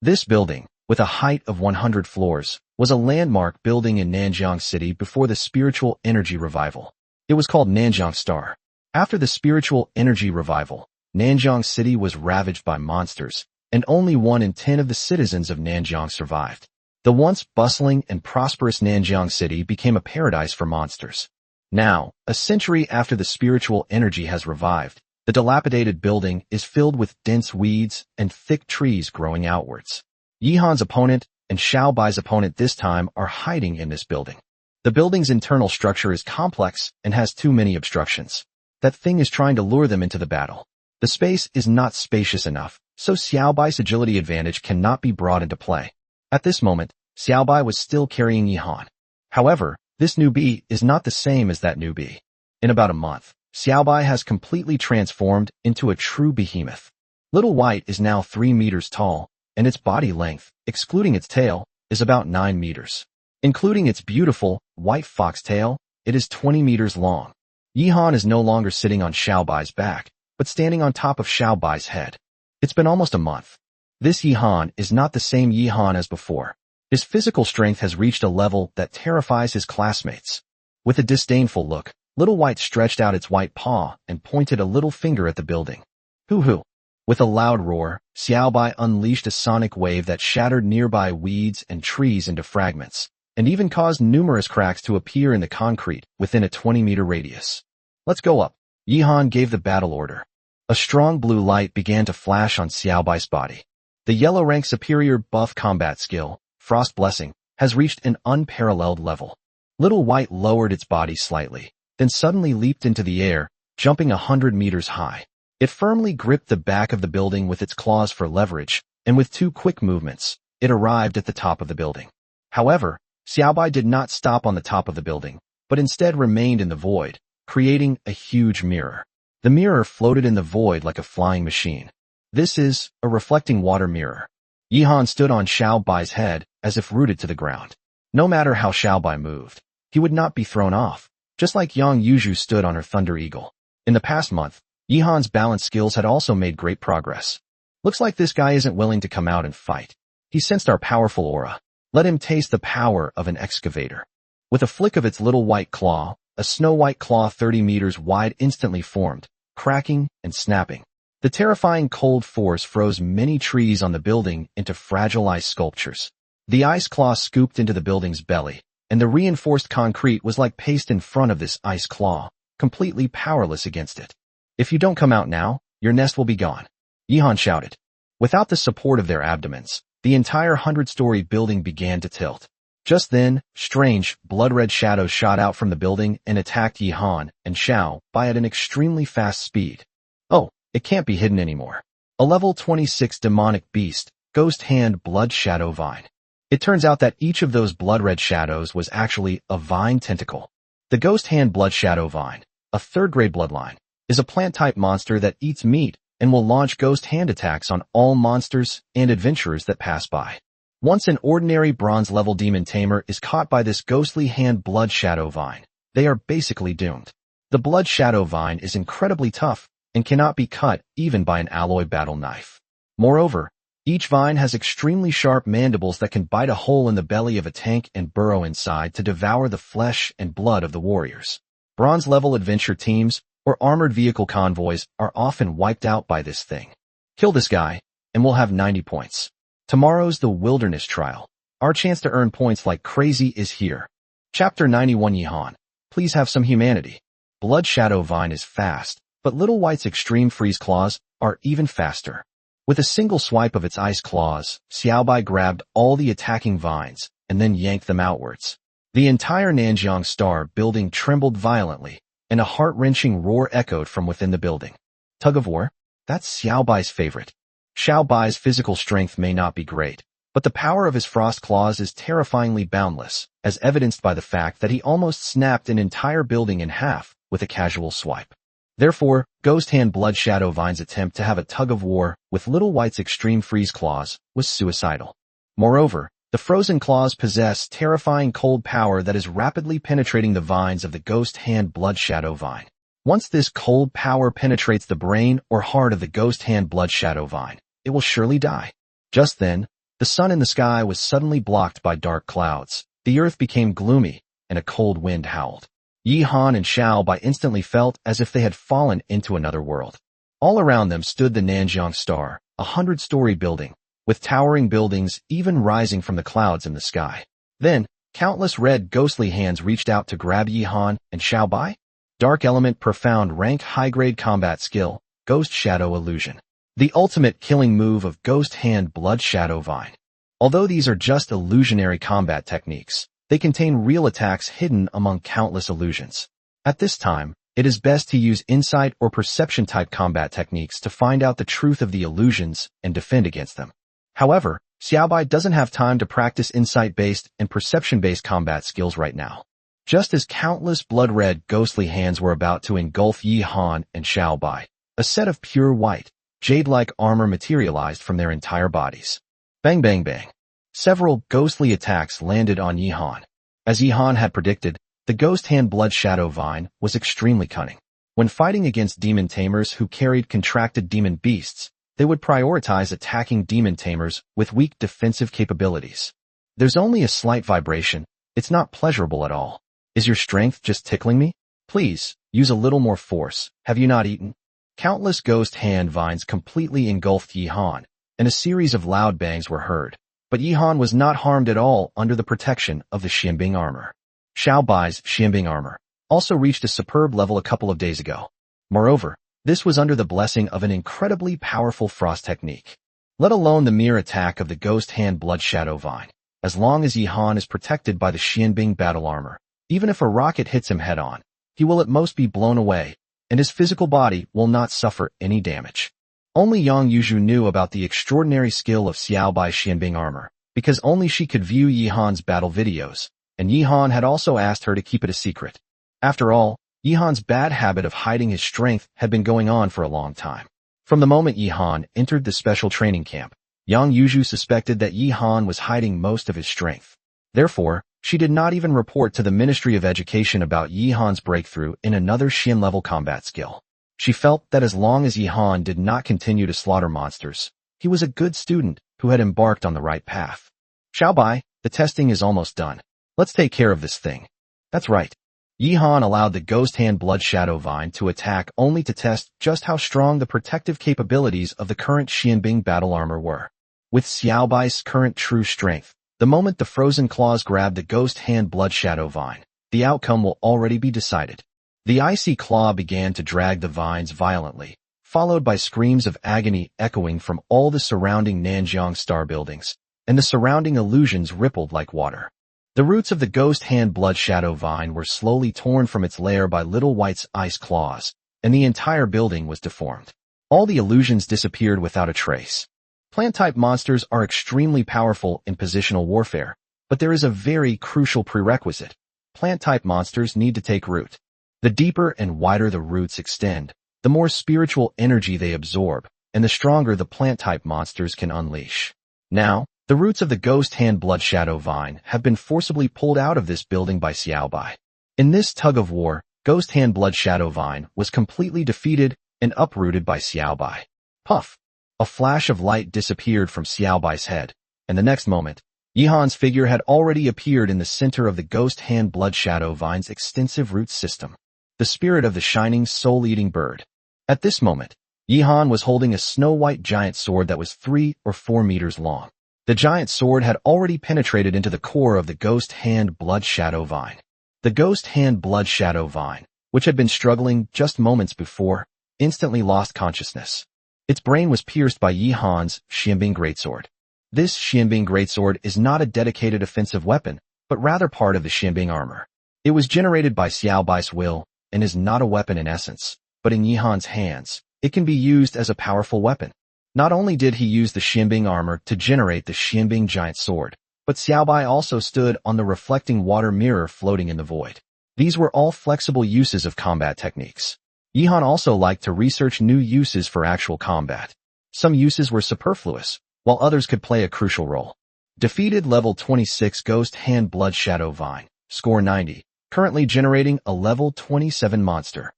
This building, with a height of 100 floors, was a landmark building in Nanjiang City before the spiritual energy revival. It was called Nanjiang Star. After the spiritual energy revival, Nanjiang City was ravaged by monsters, and only 1 in 10 of the citizens of Nanjiang survived. The once bustling and prosperous Nanjiang City became a paradise for monsters. Now, a century after the spiritual energy has revived, the dilapidated building is filled with dense weeds and thick trees growing outwards. Yihan's opponent and Xiaobai's opponent this time are hiding in this building. The building's internal structure is complex and has too many obstructions. That thing is trying to lure them into the battle. The space is not spacious enough, so Xiaobai's agility advantage cannot be brought into play. At this moment, Xiaobai was still carrying Yihan. However, this newbie is not the same as that newbie. In about a month, Xiaobai has completely transformed into a true behemoth. Little White is now 3 meters tall, and its body length, excluding its tail, is about 9 meters. Including its beautiful, white fox tail, it is 20 meters long. Yihan is no longer sitting on Xiaobai's back, but standing on top of Xiaobai's head. It's been almost a month. This Yihan is not the same Yihan as before. His physical strength has reached a level that terrifies his classmates. With a disdainful look, Little White stretched out its white paw and pointed a little finger at the building. Hoo-hoo! With a loud roar, Xiaobai unleashed a sonic wave that shattered nearby weeds and trees into fragments, and even caused numerous cracks to appear in the concrete within a 20-meter radius. Let's go up. Yihan gave the battle order. A strong blue light began to flash on Xiaobai's body. The yellow rank superior buff combat skill, Frost Blessing, has reached an unparalleled level. Little White lowered its body slightly, then suddenly leaped into the air, jumping 100 meters high. It firmly gripped the back of the building with its claws for leverage, and with 2 quick movements, it arrived at the top of the building. However, Xiaobai did not stop on the top of the building, but instead remained in the void, creating a huge mirror. The mirror floated in the void like a flying machine. This is a reflecting water mirror. Yihan stood on Xiaobai's head as if rooted to the ground. No matter how Xiaobai moved, he would not be thrown off, just like Yang Yuju stood on her Thunder Eagle. In the past month, Yihan's balance skills had also made great progress. Looks like this guy isn't willing to come out and fight. He sensed our powerful aura. Let him taste the power of an excavator. With a flick of its little white claw, a snow-white claw 30 meters wide instantly formed, cracking and snapping. The terrifying cold force froze many trees on the building into fragile ice sculptures. The ice claw scooped into the building's belly, and the reinforced concrete was like paste in front of this ice claw, completely powerless against it. If you don't come out now, your nest will be gone, Yihan shouted. Without the support of their abdomens, the entire 100-story building began to tilt. Just then, strange, blood-red shadows shot out from the building and attacked Yi Han and Xiao Bai at an extremely fast speed. Oh, it can't be hidden anymore. A level 26 demonic beast, Ghost Hand Blood Shadow Vine. It turns out that each of those blood-red shadows was actually a vine tentacle. The Ghost Hand Blood Shadow Vine, a third-grade bloodline, is a plant-type monster that eats meat and will launch ghost hand attacks on all monsters and adventurers that pass by. Once an ordinary bronze-level demon tamer is caught by this ghostly hand blood shadow vine, they are basically doomed. The blood shadow vine is incredibly tough and cannot be cut even by an alloy battle knife. Moreover, each vine has extremely sharp mandibles that can bite a hole in the belly of a tank and burrow inside to devour the flesh and blood of the warriors. Bronze-level adventure teams or armored vehicle convoys are often wiped out by this thing. Kill this guy, and we'll have 90 points. Tomorrow's the Wilderness Trial. Our chance to earn points like crazy is here. Chapter 91 Yi Han. Please have some humanity. Blood Shadow Vine is fast, but Little White's Extreme Freeze Claws are even faster. With a single swipe of its ice claws, Xiaobai grabbed all the attacking vines and then yanked them outwards. The entire Nanjiang Star building trembled violently, and a heart-wrenching roar echoed from within the building. Tug of war? That's Xiaobai's favorite. Xiaobai's physical strength may not be great, but the power of his frost claws is terrifyingly boundless, as evidenced by the fact that he almost snapped an entire building in half with a casual swipe. Therefore, Ghost Hand Blood Shadow Vine's attempt to have a tug of war with Little White's Extreme Freeze Claws was suicidal. Moreover, the frozen claws possess terrifying cold power that is rapidly penetrating the vines of the Ghost Hand Blood Shadow Vine. Once this cold power penetrates the brain or heart of the Ghost Hand Blood Shadow Vine, it will surely die. Just then, the sun in the sky was suddenly blocked by dark clouds. The earth became gloomy, and a cold wind howled. Yi Han and Xiao Bai instantly felt as if they had fallen into another world. All around them stood the Nanjiang Star, a 100-story building, with towering buildings even rising from the clouds in the sky. Then, countless red ghostly hands reached out to grab Yi Han and Xiao Bai. Dark Element Profound Rank High-Grade Combat Skill, Ghost Shadow Illusion. The ultimate killing move of Ghost Hand Blood Shadow Vine. Although these are just illusionary combat techniques, they contain real attacks hidden among countless illusions. At this time, it is best to use insight or perception-type combat techniques to find out the truth of the illusions and defend against them. However, Xiaobai doesn't have time to practice insight-based and perception-based combat skills right now. Just as countless blood-red ghostly hands were about to engulf Yi Han and Xiaobai, a set of pure white, jade-like armor materialized from their entire bodies. Bang bang bang. Several ghostly attacks landed on Yi Han. As Yi Han had predicted, the Ghost Hand Blood Shadow Vine was extremely cunning. When fighting against demon tamers who carried contracted demon beasts, they would prioritize attacking demon tamers with weak defensive capabilities. There's only a slight vibration. It's not pleasurable at all. Is your strength just tickling me? Please, use a little more force. Have you not eaten? Countless ghost hand vines completely engulfed Yi Han, and a series of loud bangs were heard. But Yi Han was not harmed at all under the protection of the Xianbing armor. Xiao Bai's Xianbing armor also reached a superb level a couple of days ago. Moreover, this was under the blessing of an incredibly powerful frost technique. Let alone the mere attack of the Ghost Hand Blood Shadow Vine. As long as Yi Han is protected by the Xianbing battle armor, even if a rocket hits him head-on, he will at most be blown away, and his physical body will not suffer any damage. Only Yang Yuzhu knew about the extraordinary skill of Xiao Bai's Xianbing armor, because only she could view Yi Han's battle videos, and Yi Han had also asked her to keep it a secret. After all, Yi Han's bad habit of hiding his strength had been going on for a long time. From the moment Yi Han entered the special training camp, Yang Yuzhu suspected that Yi Han was hiding most of his strength. Therefore, she did not even report to the Ministry of Education about Yi Han's breakthrough in another Xian-level combat skill. She felt that as long as Yi Han did not continue to slaughter monsters, he was a good student who had embarked on the right path. Xiao Bai, the testing is almost done. Let's take care of this thing. That's right. Yi Han allowed the Ghost Hand Blood Shadow Vine to attack only to test just how strong the protective capabilities of the current Xianbing battle armor were. With Xiao Bai's current true strength, the moment the frozen claws grab the Ghost Hand Blood Shadow Vine, the outcome will already be decided. The icy claw began to drag the vines violently, followed by screams of agony echoing from all the surrounding Nanjiang Star buildings, and the surrounding illusions rippled like water. The roots of the ghost hand blood shadow vine were slowly torn from its lair by little white's ice claws, and the entire building was deformed. All the illusions disappeared without a trace. Plant-type monsters are extremely powerful in positional warfare, but there is a very crucial prerequisite. Plant-type monsters need to take root. The deeper and wider the roots extend, the more spiritual energy they absorb, and the stronger the plant-type monsters can unleash. Now, the roots of the ghost hand blood shadow vine have been forcibly pulled out of this building by Xiaobai. In this tug-of-war, ghost hand blood shadow vine was completely defeated and uprooted by Xiaobai. Puff! A flash of light disappeared from Xiaobai's head, and the next moment, Yihan's figure had already appeared in the center of the ghost hand blood shadow vine's extensive root system. The spirit of the shining soul-eating bird. At this moment, Yihan was holding a snow-white giant sword that was 3 or 4 meters long. The giant sword had already penetrated into the core of the ghost hand blood shadow vine. The ghost hand blood shadow vine, which had been struggling just moments before, instantly lost consciousness. Its brain was pierced by Yihan's Xianbing greatsword. This Xianbing greatsword is not a dedicated offensive weapon, but rather part of the Xianbing armor. It was generated by Xiaobai's will, and is not a weapon in essence, but in Yihan's hands, it can be used as a powerful weapon. Not only did he use the Xianbing armor to generate the Xianbing giant sword, but Xiaobai also stood on the reflecting water mirror floating in the void. These were all flexible uses of combat techniques. Yihan also liked to research new uses for actual combat. Some uses were superfluous, while others could play a crucial role. Defeated level 26 Ghost Hand Blood Shadow Vine, score 90, currently generating a level 27 monster.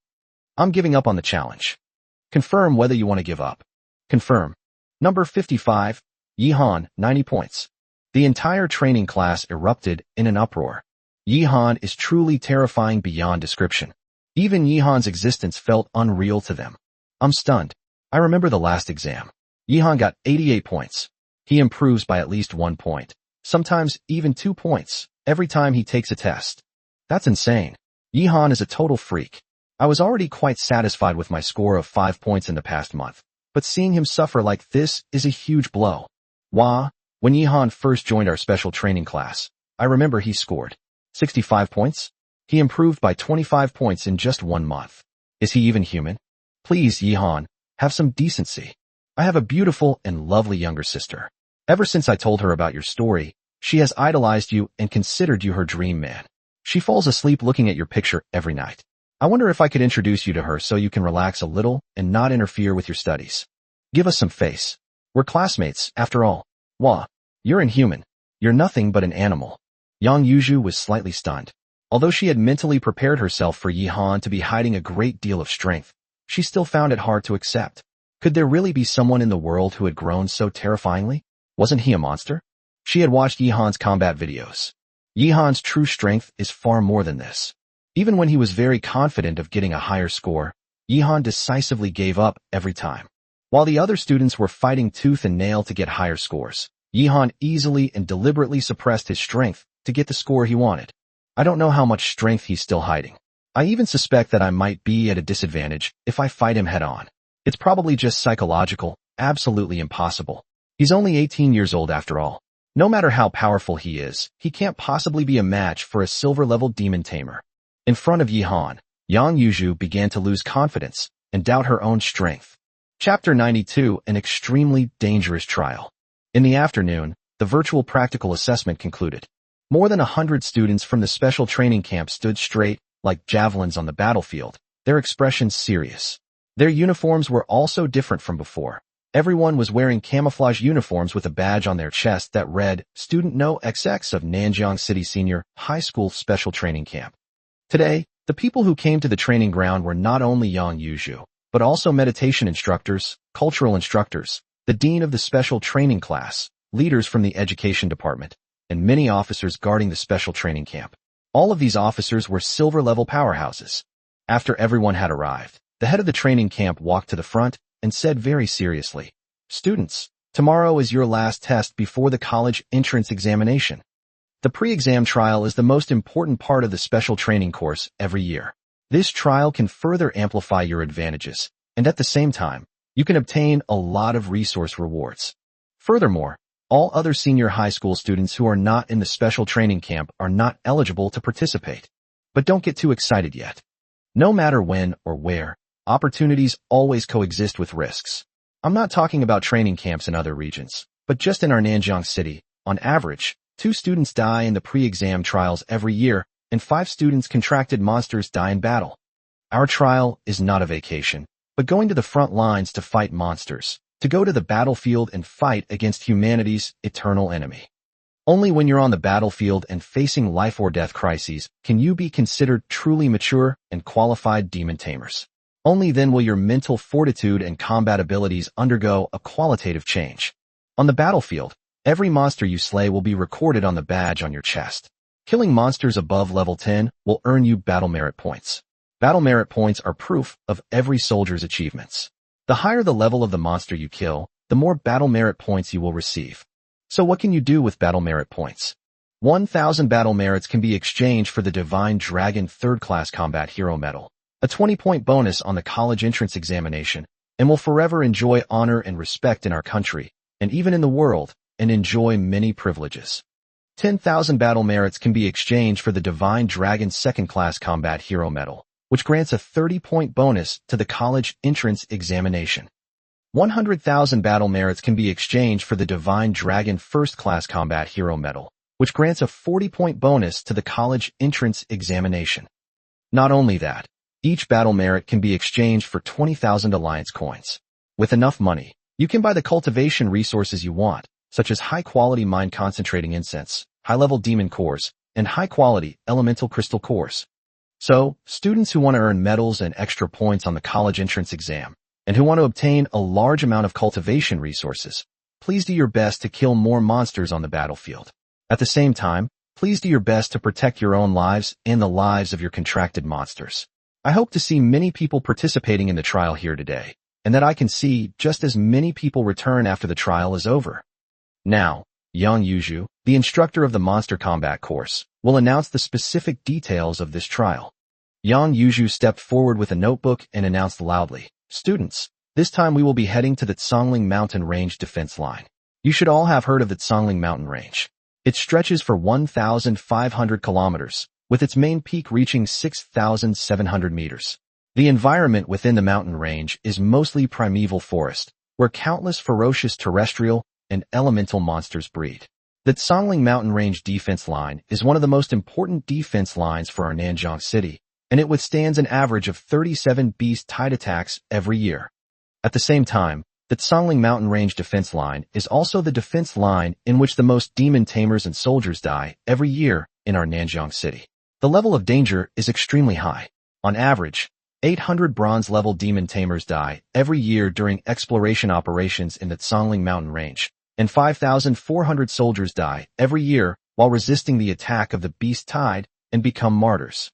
I'm giving up on the challenge. Confirm whether you want to give up. Confirm. Number 55, Yihan, 90 points. The entire training class erupted in an uproar. Yihan is truly terrifying beyond description. Even Yihan's existence felt unreal to them. I'm stunned. I remember the last exam. Yihan got 88 points. He improves by at least 1 point, sometimes even 2 points, every time he takes a test. That's insane. Yihan is a total freak. I was already quite satisfied with my score of 5 points in the past month, but seeing him suffer like this is a huge blow. When Yihan first joined our special training class, I remember he scored 65 points. He improved by 25 points in just 1 month. Is he even human? Please, Yihan, have some decency. I have a beautiful and lovely younger sister. Ever since I told her about your story, she has idolized you and considered you her dream man. She falls asleep looking at your picture every night. I wonder if I could introduce you to her so you can relax a little and not interfere with your studies. Give us some face. We're classmates, after all. You're inhuman. You're nothing but an animal. Yang Yuju was slightly stunned. Although she had mentally prepared herself for Yihan to be hiding a great deal of strength, she still found it hard to accept. Could there really be someone in the world who had grown so terrifyingly? Wasn't he a monster? She had watched Yihan's combat videos. Yihan's true strength is far more than this. Even when he was very confident of getting a higher score, Yihan decisively gave up every time. While the other students were fighting tooth and nail to get higher scores, Yihan easily and deliberately suppressed his strength to get the score he wanted. I don't know how much strength he's still hiding. I even suspect that I might be at a disadvantage if I fight him head-on. It's probably just psychological, absolutely impossible. He's only 18 years old after all. No matter how powerful he is, he can't possibly be a match for a silver-level demon tamer. In front of Yihan, Yang Yuju began to lose confidence and doubt her own strength. Chapter 92, An Extremely Dangerous Trial. In the afternoon, the virtual practical assessment concluded. More than 100 students from the special training camp stood straight, like javelins on the battlefield, their expressions serious. Their uniforms were also different from before. Everyone was wearing camouflage uniforms with a badge on their chest that read, Student No XX of Nanjiang City Senior High School Special Training Camp. Today, the people who came to the training ground were not only Yang Yuju, but also meditation instructors, cultural instructors, the dean of the special training class, leaders from the education department, and many officers guarding the special training camp. All of these officers were silver-level powerhouses. After everyone had arrived, the head of the training camp walked to the front and said very seriously, Students, tomorrow is your last test before the college entrance examination. The pre-exam trial is the most important part of the special training course every year. This trial can further amplify your advantages, and at the same time, you can obtain a lot of resource rewards. Furthermore, All other senior high school students who are not in the special training camp are not eligible to participate. But don't get too excited yet. No matter when or where, opportunities always coexist with risks. I'm not talking about training camps in other regions, but just in our Nanjiang city, on average, 2 students die in the pre-exam trials every year, and 5 students contracted monsters die in battle. Our trial is not a vacation, but going to the front lines to fight monsters, to go to the battlefield and fight against humanity's eternal enemy. Only when you're on the battlefield and facing life or death crises can you be considered truly mature and qualified demon tamers. Only then will your mental fortitude and combat abilities undergo a qualitative change. On the battlefield, every monster you slay will be recorded on the badge on your chest. Killing monsters above level 10 will earn you battle merit points. Battle merit points are proof of every soldier's achievements. The higher the level of the monster you kill, the more battle merit points you will receive. So what can you do with battle merit points? 1,000 battle merits can be exchanged for the Divine Dragon 3rd Class Combat Hero Medal, a 20-point bonus on the college entrance examination, and will forever enjoy honor and respect in our country, and even in the world, and enjoy many privileges. 10,000 battle merits can be exchanged for the Divine Dragon 2nd Class Combat Hero Medal, which grants a 30-point bonus to the college entrance examination. 100,000 battle merits can be exchanged for the Divine Dragon 1st Class Combat Hero Medal, which grants a 40-point bonus to the college entrance examination. Not only that, each battle merit can be exchanged for 20,000 alliance coins. With enough money, you can buy the cultivation resources you want, such as high-quality mind concentrating incense, high-level demon cores, and high-quality elemental crystal cores. So, students who want to earn medals and extra points on the college entrance exam, and who want to obtain a large amount of cultivation resources, please do your best to kill more monsters on the battlefield. At the same time, please do your best to protect your own lives and the lives of your contracted monsters. I hope to see many people participating in the trial here today, and that I can see just as many people return after the trial is over. Now, Yang Yuju, the instructor of the Monster Combat course, will announce the specific details of this trial. Yang Yuju stepped forward with a notebook and announced loudly, "Students, this time we will be heading to the Tsongling Mountain Range defense line. You should all have heard of the Tsongling Mountain Range. It stretches for 1,500 kilometers, with its main peak reaching 6,700 meters. The environment within the mountain range is mostly primeval forest, where countless ferocious terrestrial and elemental monsters breed. The Tsongling Mountain Range defense line is one of the most important defense lines for our Nanjiang city, and it withstands an average of 37 beast-tide attacks every year. At the same time, the Tsongling Mountain Range defense line is also the defense line in which the most demon tamers and soldiers die every year in our Nanjiang city. The level of danger is extremely high. On average, 800 bronze-level demon tamers die every year during exploration operations in the Tsongling Mountain Range, and 5,400 soldiers die every year while resisting the attack of the beast tide and become martyrs.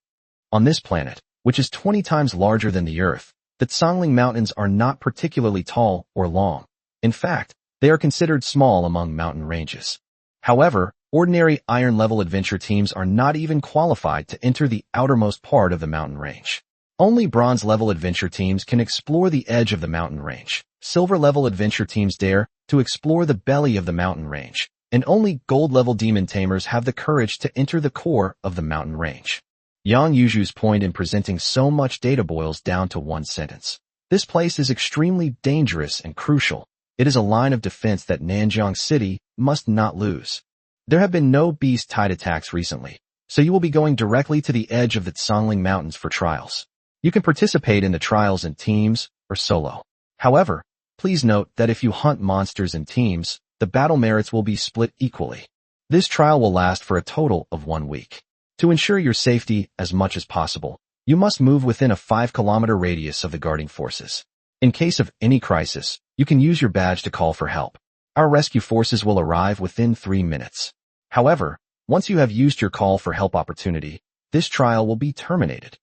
On this planet, which is 20 times larger than the Earth, the Tsongling Mountains are not particularly tall or long. In fact, they are considered small among mountain ranges. However, ordinary iron-level adventure teams are not even qualified to enter the outermost part of the mountain range. Only bronze-level adventure teams can explore the edge of the mountain range. Silver-level adventure teams dare to explore the belly of the mountain range, and only gold-level demon tamers have the courage to enter the core of the mountain range. Yang Yuju's point in presenting so much data boils down to one sentence. This place is extremely dangerous and crucial. It is a line of defense that Nanjiang City must not lose. There have been no beast tide attacks recently, so you will be going directly to the edge of the Tsongling Mountains for trials. You can participate in the trials in teams or solo. However, please note that if you hunt monsters in teams, the battle merits will be split equally. This trial will last for a total of 1 week. To ensure your safety as much as possible, you must move within a 5-kilometer radius of the guarding forces. In case of any crisis, you can use your badge to call for help. Our rescue forces will arrive within 3 minutes. However, once you have used your call for help opportunity, this trial will be terminated.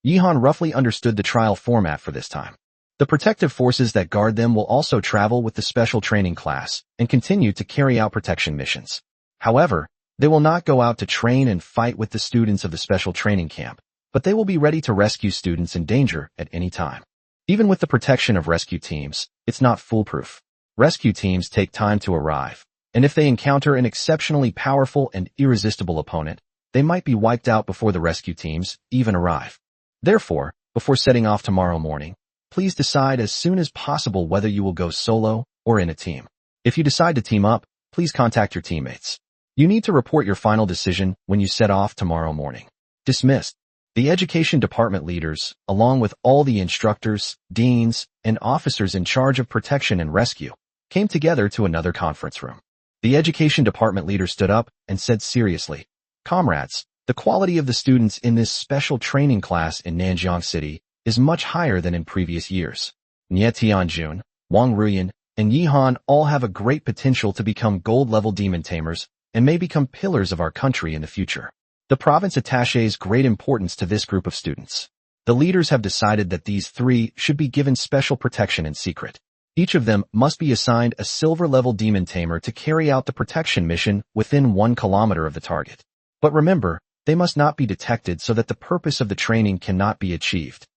Yihan roughly understood the trial format for this time. The protective forces that guard them will also travel with the special training class and continue to carry out protection missions. However, they will not go out to train and fight with the students of the special training camp, but they will be ready to rescue students in danger at any time. Even with the protection of rescue teams, it's not foolproof. Rescue teams take time to arrive, And if they encounter an exceptionally powerful and irresistible opponent, they might be wiped out before the rescue teams even arrive. Therefore, before setting off tomorrow morning, please decide as soon as possible whether you will go solo or in a team. If you decide to team up, please contact your teammates. You need to report your final decision when you set off tomorrow morning. Dismissed. The education department leaders, along with all the instructors, deans, and officers in charge of protection and rescue, came together to another conference room. The education department leader stood up and said seriously, "Comrades, the quality of the students in this special training class in Nanjiang City is much higher than in previous years. Nie Tianjun, Wong Ruian, and Yi Han all have a great potential to become gold-level demon tamers and may become pillars of our country in the future. The province attaches great importance to this group of students. The leaders have decided that these three should be given special protection in secret. Each of them must be assigned a silver-level demon tamer to carry out the protection mission within 1 kilometer of the target. But remember, they must not be detected so that the purpose of the training cannot be achieved."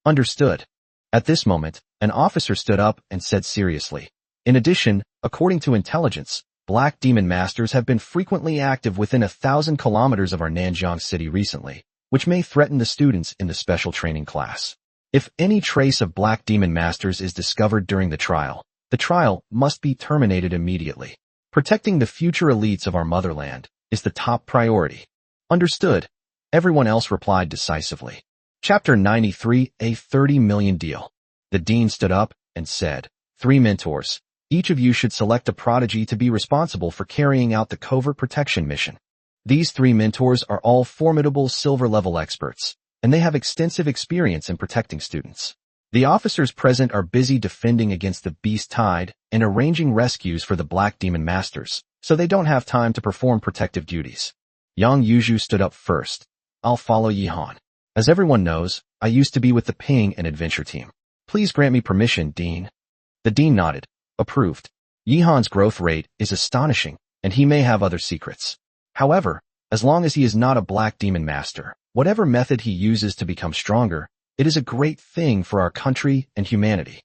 Understood. At this moment, an officer stood up and said seriously, "In addition, according to intelligence, black demon masters have been frequently active within 1,000 kilometers of our Nanjiang City recently, which may threaten the students in the special training class. If any trace of black demon masters is discovered during the trial must be terminated immediately. Protecting the future elites of our motherland is the top priority." Understood. Everyone else replied decisively. Chapter 93, a 30 million deal. The dean stood up and said, "3 mentors. Each of you should select a prodigy to be responsible for carrying out the covert protection mission. These 3 mentors are all formidable silver-level experts, and they have extensive experience in protecting students. The officers present are busy defending against the beast tide and arranging rescues for the black demon masters, so they don't have time to perform protective duties." Yang Yuzhu stood up first. "I'll follow Yi Han. As everyone knows, I used to be with the Ping and Adventure team. Please grant me permission, Dean." The Dean nodded. Approved. Yi Han's growth rate is astonishing, and he may have other secrets. However, as long as he is not a black demon master, whatever method he uses to become stronger, it is a great thing for our country and humanity.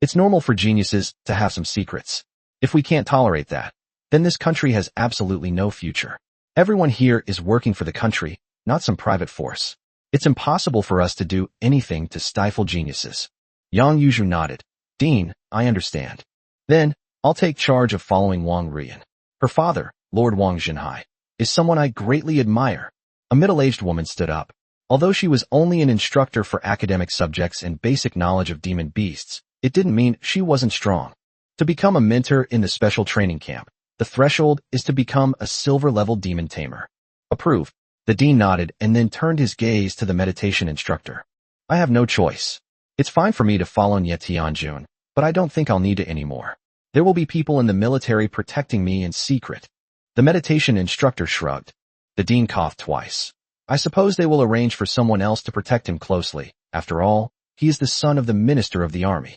It's normal for geniuses to have some secrets. If we can't tolerate that, then this country has absolutely no future. Everyone here is working for the country, not some private force. It's impossible for us to do anything to stifle geniuses. Yang Yuzhu nodded. "Dean, I understand. Then, I'll take charge of following Wong Ruian. Her father, Lord Wang Jinhai, is someone I greatly admire." A middle-aged woman stood up. Although she was only an instructor for academic subjects and basic knowledge of demon beasts, it didn't mean she wasn't strong. To become a mentor in the special training camp, the threshold is to become a silver-level demon tamer. Approved. The dean nodded and then turned his gaze to the meditation instructor. "I have no choice. It's fine for me to follow Nie Tianjun, but I don't think I'll need it anymore. There will be people in the military protecting me in secret." The meditation instructor shrugged. The dean coughed twice. "I suppose they will arrange for someone else to protect him closely. After all, he is the son of the minister of the army.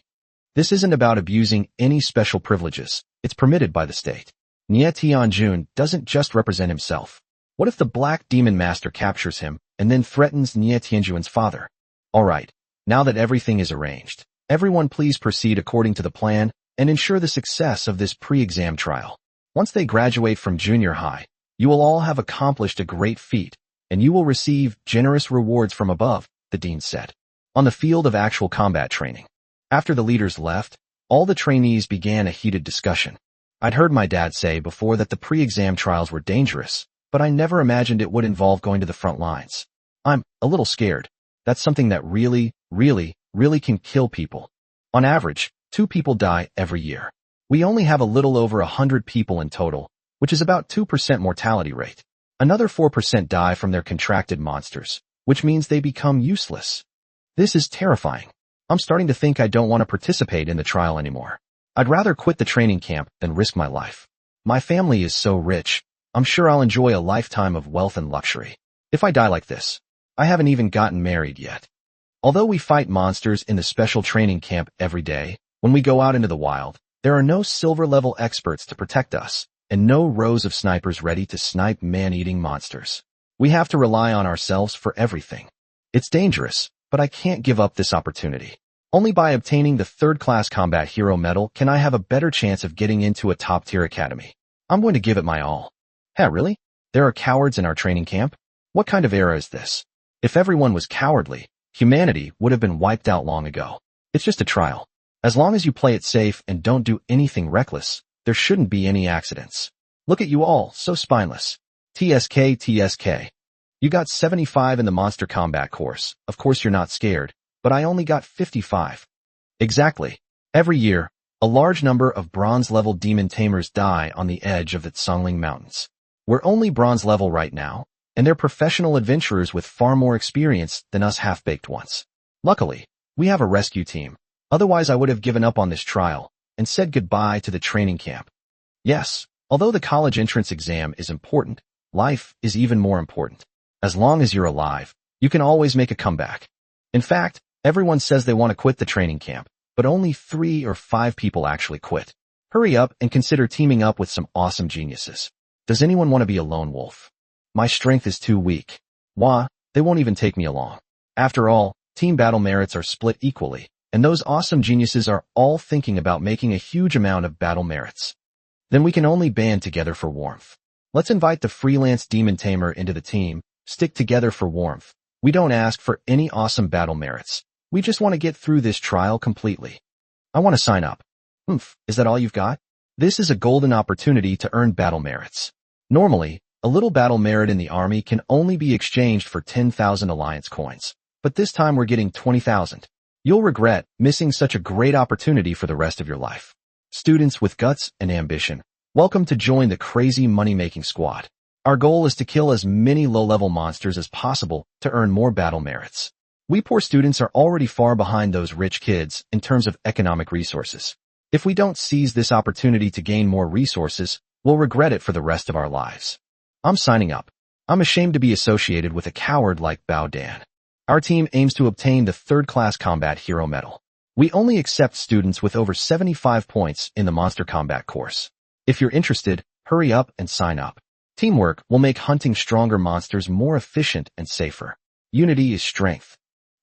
This isn't about abusing any special privileges. It's permitted by the state. Nie Tianjun doesn't just represent himself. What if the black demon master captures him and then threatens Nie Tianjun's father? All right, now that everything is arranged, everyone please proceed according to the plan and ensure the success of this pre-exam trial. Once they graduate from junior high, you will all have accomplished a great feat, and you will receive generous rewards from above," the dean said. On the field of actual combat training, after the leaders left, all the trainees began a heated discussion. "I'd heard my dad say before that the pre-exam trials were dangerous, but I never imagined it would involve going to the front lines. I'm a little scared. That's something that really can kill people. On average, 2 people die every year. We only have a little over 100 people in total, which is about 2% mortality rate. Another 4% die from their contracted monsters, which means they become useless. This is terrifying. I'm starting to think I don't want to participate in the trial anymore. I'd rather quit the training camp than risk my life. My family is so rich, I'm sure I'll enjoy a lifetime of wealth and luxury. If I die like this, I haven't even gotten married yet." Although we fight monsters in the special training camp every day, when we go out into the wild, there are no silver-level experts to protect us, and no rows of snipers ready to snipe man-eating monsters. We have to rely on ourselves for everything. It's dangerous, but I can't give up this opportunity. Only by obtaining the 3rd-class combat hero medal can I have a better chance of getting into a top-tier academy. I'm going to give it my all. Hey, really? There are cowards in our training camp? What kind of era is this? If everyone was cowardly, humanity would have been wiped out long ago. It's just a trial. As long as you play it safe and don't do anything reckless, there shouldn't be any accidents. Look at you all, so spineless. TSK, TSK. You got 75 in the monster combat course. Of course you're not scared, but I only got 55. Exactly. Every year, a large number of bronze-level demon tamers die on the edge of the Songling Mountains. We're only bronze level right now, and they're professional adventurers with far more experience than us half-baked ones. Luckily, we have a rescue team. Otherwise I would have given up on this trial and said goodbye to the training camp. Yes, although the college entrance exam is important, life is even more important. As long as you're alive, you can always make a comeback. In fact, everyone says they want to quit the training camp, but only 3 or 5 people actually quit. Hurry up and consider teaming up with some awesome geniuses. Does anyone want to be a lone wolf? My strength is too weak. Wah, they won't even take me along. After all, team battle merits are split equally, and those awesome geniuses are all thinking about making a huge amount of battle merits. Then we can only band together for warmth. Let's invite the freelance demon tamer into the team, stick together for warmth. We don't ask for any awesome battle merits. We just want to get through this trial completely. I want to sign up. Is that all you've got? This is a golden opportunity to earn battle merits. Normally, a little battle merit in the army can only be exchanged for 10,000 alliance coins. But this time we're getting 20,000. You'll regret missing such a great opportunity for the rest of your life. Students with guts and ambition, welcome to join the crazy money-making squad. Our goal is to kill as many low-level monsters as possible to earn more battle merits. We poor students are already far behind those rich kids in terms of economic resources. If we don't seize this opportunity to gain more resources, we'll regret it for the rest of our lives. I'm signing up. I'm ashamed to be associated with a coward like Bao Dan. Our team aims to obtain the 3rd-class combat hero medal. We only accept students with over 75 points in the monster combat course. If you're interested, hurry up and sign up. Teamwork will make hunting stronger monsters more efficient and safer. Unity is strength.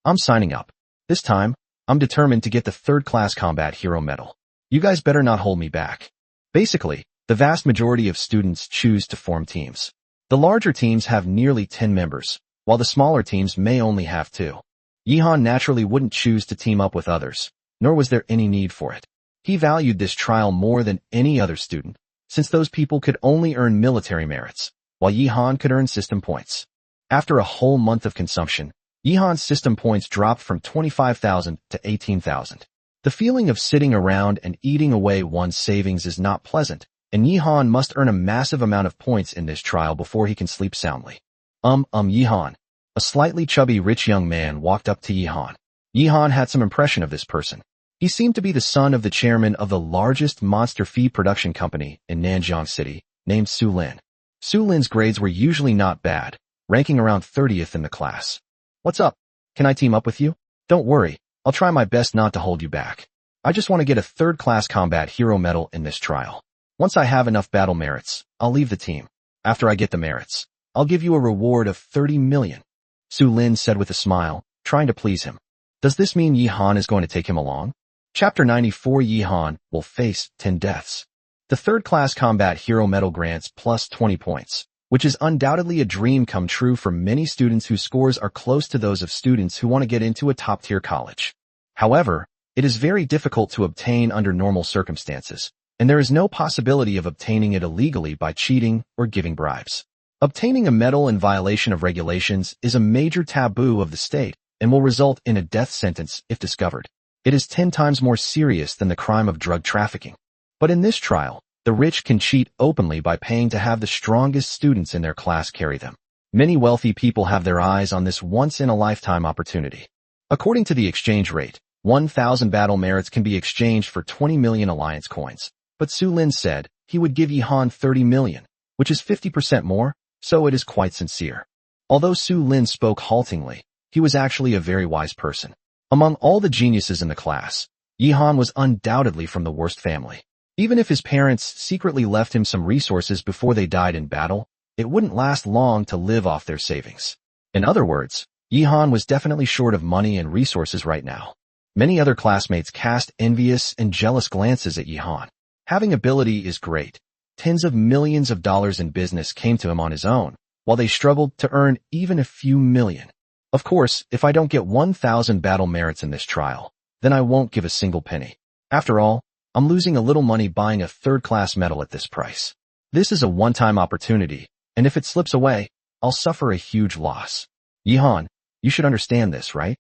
I'm signing up. This time, I'm determined to get the 3rd-class combat hero medal. You guys better not hold me back. Basically, the vast majority of students choose to form teams. The larger teams have nearly 10 members, while the smaller teams may only have 2. Yihan naturally wouldn't choose to team up with others, nor was there any need for it. He valued this trial more than any other student, since those people could only earn military merits, while Yihan could earn system points. After a whole month of consumption, Yihan's system points dropped from 25,000 to 18,000. The feeling of sitting around and eating away one's savings is not pleasant, and Yihan must earn a massive amount of points in this trial before he can sleep soundly. Yihan. A slightly chubby rich young man walked up to Yihan. Yihan had some impression of this person. He seemed to be the son of the chairman of the largest monster feed production company in Nanjiang City, named Su Lin. Su Lin's grades were usually not bad, ranking around 30th in the class. What's up? Can I team up with you? Don't worry, I'll try my best not to hold you back. I just want to get a 3rd-class combat hero medal in this trial. Once I have enough battle merits, I'll leave the team. After I get the merits, I'll give you a reward of 30 million. Su Lin said with a smile, trying to please him. Does this mean Yihan is going to take him along? Chapter 94 Yihan will face 10 deaths. The 3rd-class combat hero medal grants plus 20 points, which is undoubtedly a dream come true for many students whose scores are close to those of students who want to get into a top-tier college. However, it is very difficult to obtain under normal circumstances, and there is no possibility of obtaining it illegally by cheating or giving bribes. Obtaining a medal in violation of regulations is a major taboo of the state and will result in a death sentence if discovered. It is 10 times more serious than the crime of drug trafficking. But in this trial, the rich can cheat openly by paying to have the strongest students in their class carry them. Many wealthy people have their eyes on this once-in-a-lifetime opportunity. According to the exchange rate, 1,000 battle merits can be exchanged for 20 million alliance coins. But Su Lin said he would give Yihan 30 million, which is 50% more, so it is quite sincere. Although Su Lin spoke haltingly, he was actually a very wise person. Among all the geniuses in the class, Yihan was undoubtedly from the worst family. Even if his parents secretly left him some resources before they died in battle, it wouldn't last long to live off their savings. In other words, Yihan was definitely short of money and resources right now. Many other classmates cast envious and jealous glances at Yihan. Having ability is great, tens of millions of dollars in business came to him on his own, while they struggled to earn even a few million. Of course, if I don't get 1,000 battle merits in this trial, then I won't give a single penny. After all, I'm losing a little money buying a third-class medal at this price. This is a one-time opportunity, and if it slips away, I'll suffer a huge loss. Yihan, you should understand this, right?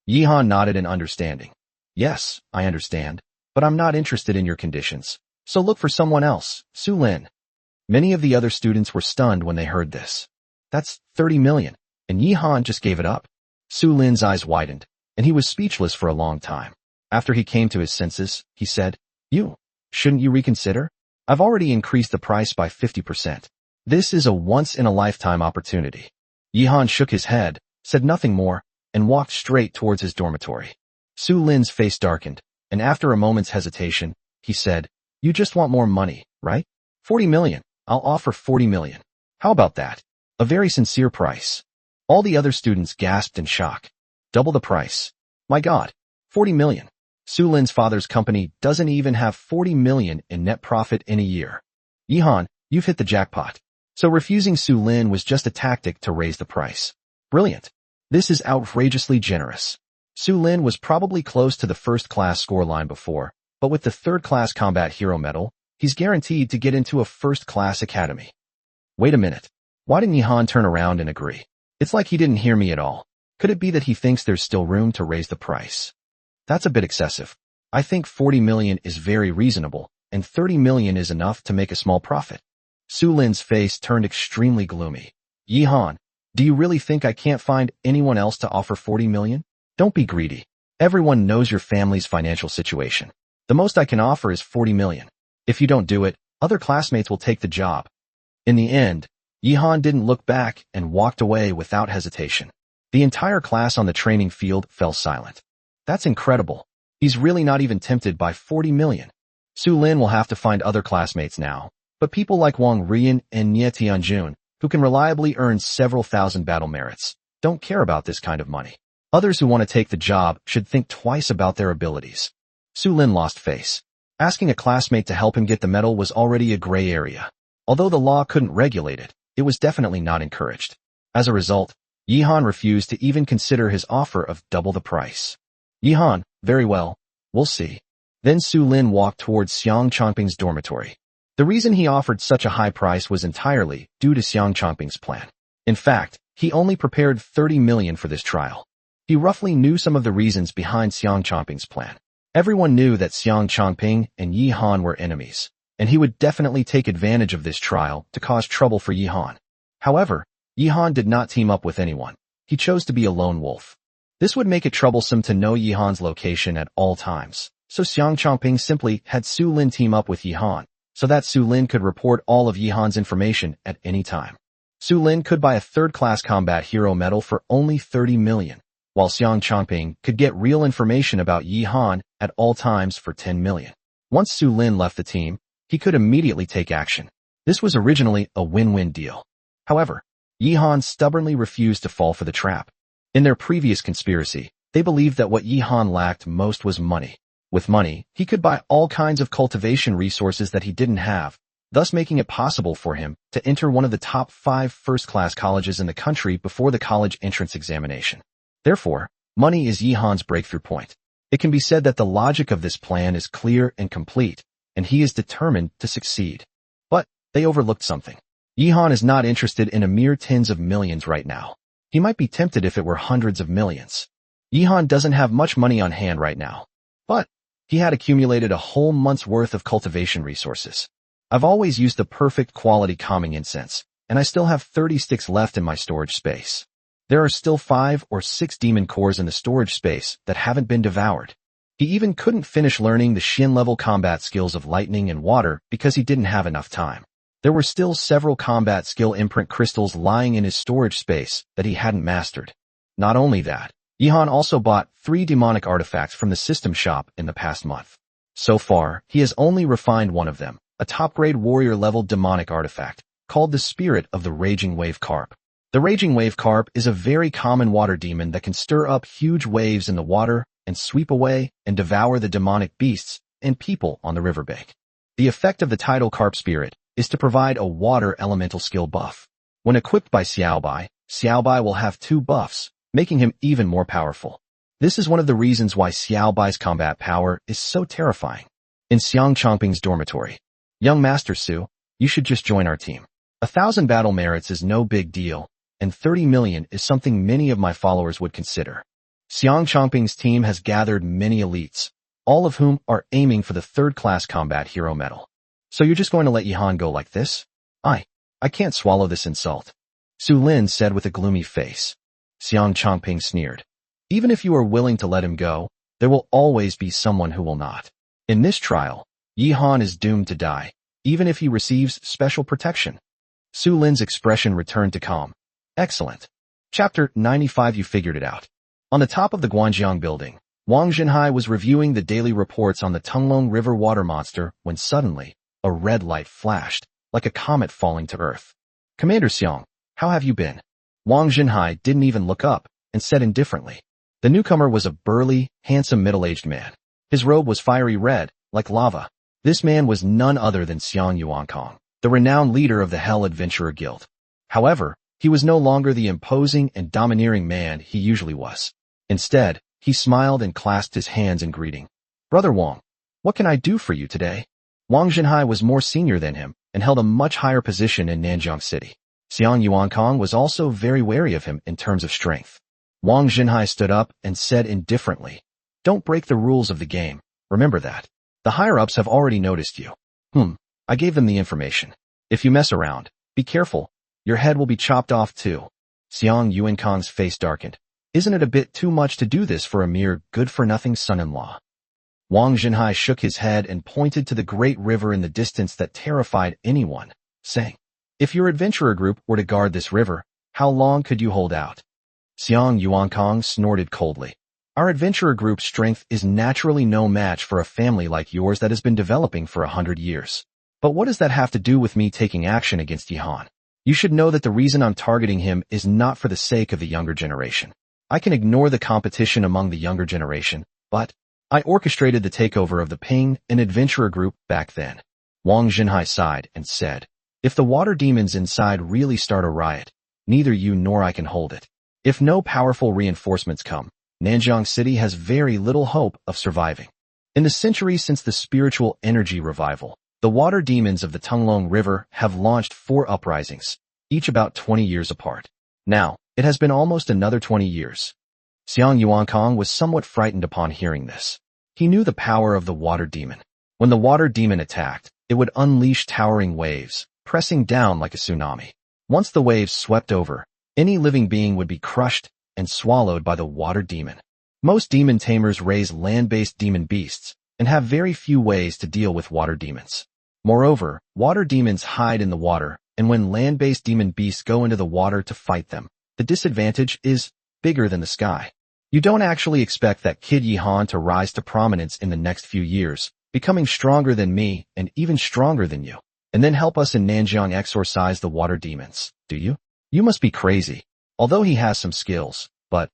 Yihan nodded in understanding. Yes, I understand, but I'm not interested in your conditions, so look for someone else, Su Lin. Many of the other students were stunned when they heard this. That's 30 million, and Yihan just gave it up. Su Lin's eyes widened, and he was speechless for a long time. After he came to his senses, he said, Shouldn't you reconsider? I've already increased the price by 50%. This is a once-in-a-lifetime opportunity. Yihan shook his head, said nothing more, and walked straight towards his dormitory. Su Lin's face darkened, and after a moment's hesitation, he said, You just want more money, right? 40 million. I'll offer 40 million. How about that? A very sincere price. All the other students gasped in shock. Double the price. My God, 40 million. Su Lin's father's company doesn't even have 40 million in net profit in a year. Yihan, you've hit the jackpot. So refusing Su Lin was just a tactic to raise the price. Brilliant. This is outrageously generous. Su Lin was probably close to the first-class scoreline before, but with the third-class combat hero medal, he's guaranteed to get into a first-class academy. Wait a minute. Why didn't Yihan turn around and agree? It's like he didn't hear me at all. Could it be that he thinks there's still room to raise the price? That's a bit excessive. I think 40 million is very reasonable, and 30 million is enough to make a small profit. Su Lin's face turned extremely gloomy. Yihan, do you really think I can't find anyone else to offer 40 million? Don't be greedy. Everyone knows your family's financial situation. The most I can offer is 40 million. If you don't do it, other classmates will take the job. In the end, Yihan didn't look back and walked away without hesitation. The entire class on the training field fell silent. That's incredible. He's really not even tempted by 40 million. Su Lin will have to find other classmates now, but people like Wong Ruian and Nie Tianjun, who can reliably earn several thousand battle merits, don't care about this kind of money. Others who want to take the job should think twice about their abilities. Su Lin lost face. Asking a classmate to help him get the medal was already a gray area. Although the law couldn't regulate it, it was definitely not encouraged. As a result, Yihan refused to even consider his offer of double the price. Yihan, very well, we'll see. Then Su Lin walked towards Xiang Chongping's dormitory. The reason he offered such a high price was entirely due to Xiang Chongping's plan. In fact, he only prepared 30 million for this trial. He roughly knew some of the reasons behind Xiang Chongping's plan. Everyone knew that Xiang Chongping and Yihan were enemies, and he would definitely take advantage of this trial to cause trouble for Yihan. However, Yihan did not team up with anyone. He chose to be a lone wolf. This would make it troublesome to know Yihan's location at all times, so Xiang Chongping simply had Su Lin team up with Yihan, so that Su Lin could report all of Yihan's information at any time. Su Lin could buy a third-class combat hero medal for only 30 million, while Xiang Chongping could get real information about Yihan at all times for 10 million. Once Su Lin left the team, he could immediately take action. This was originally a win-win deal. However, Yihan stubbornly refused to fall for the trap. In their previous conspiracy, they believed that what Yihan lacked most was money. With money, he could buy all kinds of cultivation resources that he didn't have, thus making it possible for him to enter one of the top 5 first-class colleges in the country before the college entrance examination. Therefore, money is Yihan's breakthrough point. It can be said that the logic of this plan is clear and complete, and he is determined to succeed. But they overlooked something. Yihan is not interested in a mere tens of millions right now. He might be tempted if it were hundreds of millions. Yihan doesn't have much money on hand right now, but he had accumulated a whole month's worth of cultivation resources. I've always used the perfect quality calming incense, and I still have 30 sticks left in my storage space. There are still 5 or 6 demon cores in the storage space that haven't been devoured. He even couldn't finish learning the Xin-level combat skills of lightning and water because he didn't have enough time. There were still several combat skill imprint crystals lying in his storage space that he hadn't mastered. Not only that, Yihan also bought 3 demonic artifacts from the system shop in the past month. So far, he has only refined one of them, a top-grade warrior-level demonic artifact, called the Spirit of the Raging Wave Carp. The Raging Wave Carp is a very common water demon that can stir up huge waves in the water and sweep away and devour the demonic beasts and people on the riverbank. The effect of the tidal carp spirit is to provide a water elemental skill buff. When equipped by Xiaobai will have 2 buffs, making him even more powerful. This is one of the reasons why Xiaobai's combat power is so terrifying. In Xiang Chongping's dormitory. Young Master Su, you should just join our team. 1,000 battle merits is no big deal, and 30 million is something many of my followers would consider. Xiang Chongping's team has gathered many elites, all of whom are aiming for the 3rd-class combat hero medal. So you're just going to let Yihan go like this? I can't swallow this insult. Su Lin said with a gloomy face. Xiang Chongping sneered. Even if you are willing to let him go, there will always be someone who will not. In this trial, Yihan is doomed to die, even if he receives special protection. Su Lin's expression returned to calm. Excellent. Chapter 95. You figured it out. On the top of the Guanjiang building, Wang Jinhai was reviewing the daily reports on the Tunglong River water monster when suddenly, a red light flashed, like a comet falling to earth. Commander Xiang, how have you been? Wang Jinhai didn't even look up, and said indifferently. The newcomer was a burly, handsome middle-aged man. His robe was fiery red, like lava. This man was none other than Xiang Yuankong, the renowned leader of the Hell Adventurer Guild. However, he was no longer the imposing and domineering man he usually was. Instead, he smiled and clasped his hands in greeting. Brother Wong, what can I do for you today? Wang Jinhai was more senior than him and held a much higher position in Nanjiang City. Xiang Yuankong was also very wary of him in terms of strength. Wang Jinhai stood up and said indifferently, Don't break the rules of the game, remember that. The higher-ups have already noticed you. I gave them the information. If you mess around, be careful, your head will be chopped off too. Xiang Yuankong's face darkened. Isn't it a bit too much to do this for a mere good-for-nothing son-in-law? Wang Jinhai shook his head and pointed to the great river in the distance that terrified anyone, saying, If your adventurer group were to guard this river, how long could you hold out? Xiang Yuankong snorted coldly. Our adventurer group's strength is naturally no match for a family like yours that has been developing for 100 years. But what does that have to do with me taking action against Yihan? You should know that the reason I'm targeting him is not for the sake of the younger generation. I can ignore the competition among the younger generation, but I orchestrated the takeover of the Ping, an adventurer group, back then. Wang Jinhai sighed and said, If the water demons inside really start a riot, neither you nor I can hold it. If no powerful reinforcements come, Nanjiang City has very little hope of surviving. In the centuries since the spiritual energy revival, the water demons of the Tunglong River have launched 4 uprisings, each about 20 years apart. Now, it has been almost another 20 years. Xiang Yuankong was somewhat frightened upon hearing this. He knew the power of the water demon. When the water demon attacked, it would unleash towering waves, pressing down like a tsunami. Once the waves swept over, any living being would be crushed and swallowed by the water demon. Most demon tamers raise land-based demon beasts and have very few ways to deal with water demons. Moreover, water demons hide in the water, and when land-based demon beasts go into the water to fight them, the disadvantage is bigger than the sky. You don't actually expect that kid Yihan to rise to prominence in the next few years, becoming stronger than me and even stronger than you, and then help us in Nanjiang exorcise the water demons, do you? You must be crazy. Although he has some skills, but,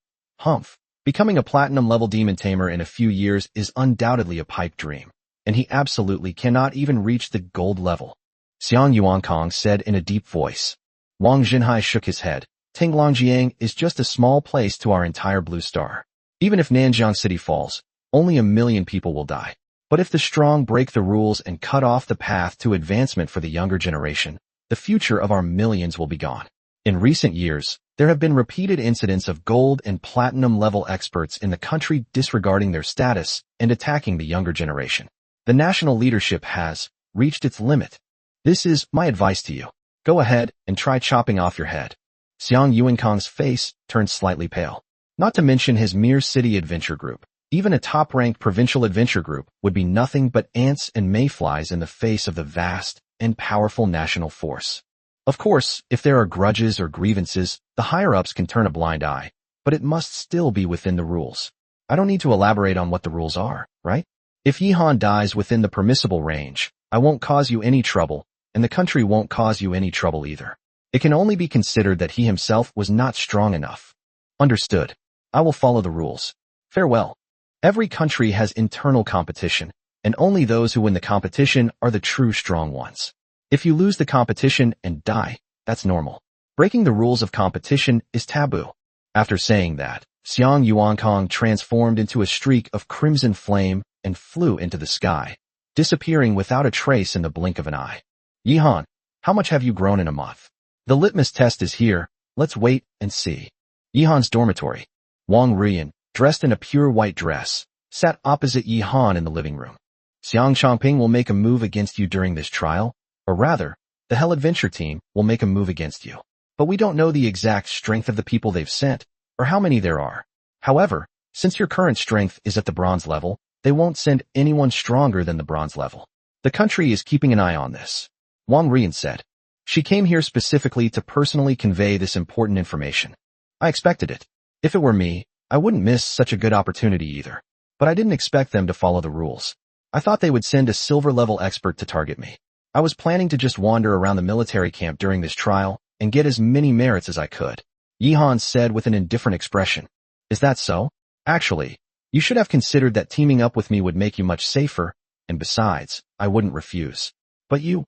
becoming a platinum-level demon tamer in a few years is undoubtedly a pipe dream, and he absolutely cannot even reach the gold level. Xiang Yuankong said in a deep voice. Wang Jinhai shook his head. Tinglongjiang is just a small place to our entire blue star. Even if Nanjiang City falls, only 1 million people will die. But if the strong break the rules and cut off the path to advancement for the younger generation, the future of our millions will be gone. In recent years, there have been repeated incidents of gold and platinum level experts in the country disregarding their status and attacking the younger generation. The national leadership has reached its limit. This is my advice to you. Go ahead and try chopping off your head. Xiang Yuankong's face turned slightly pale. Not to mention his mere city adventure group. Even a top-ranked provincial adventure group would be nothing but ants and mayflies in the face of the vast and powerful national force. Of course, if there are grudges or grievances, the higher-ups can turn a blind eye, but it must still be within the rules. I don't need to elaborate on what the rules are, right? If Yihan dies within the permissible range, I won't cause you any trouble, and the country won't cause you any trouble either. It can only be considered that he himself was not strong enough. Understood. I will follow the rules. Farewell. Every country has internal competition, and only those who win the competition are the true strong ones. If you lose the competition and die, that's normal. Breaking the rules of competition is taboo. After saying that, Xiang Yuankong transformed into a streak of crimson flame and flew into the sky, disappearing without a trace in the blink of an eye. Yihan, how much have you grown in a month? The litmus test is here, let's wait and see. Yihan's dormitory. Wong Ruian, dressed in a pure white dress, sat opposite Yihan in the living room. Xiang Chongping will make a move against you during this trial, or rather, the Hell Adventure team will make a move against you. But we don't know the exact strength of the people they've sent, or how many there are. However, since your current strength is at the bronze level, they won't send anyone stronger than the bronze level. The country is keeping an eye on this. Wong Ruian said. She came here specifically to personally convey this important information. I expected it. If it were me, I wouldn't miss such a good opportunity either. But I didn't expect them to follow the rules. I thought they would send a silver-level expert to target me. I was planning to just wander around the military camp during this trial and get as many merits as I could. Yihan said with an indifferent expression. Is that so? Actually, you should have considered that teaming up with me would make you much safer, and besides, I wouldn't refuse. But you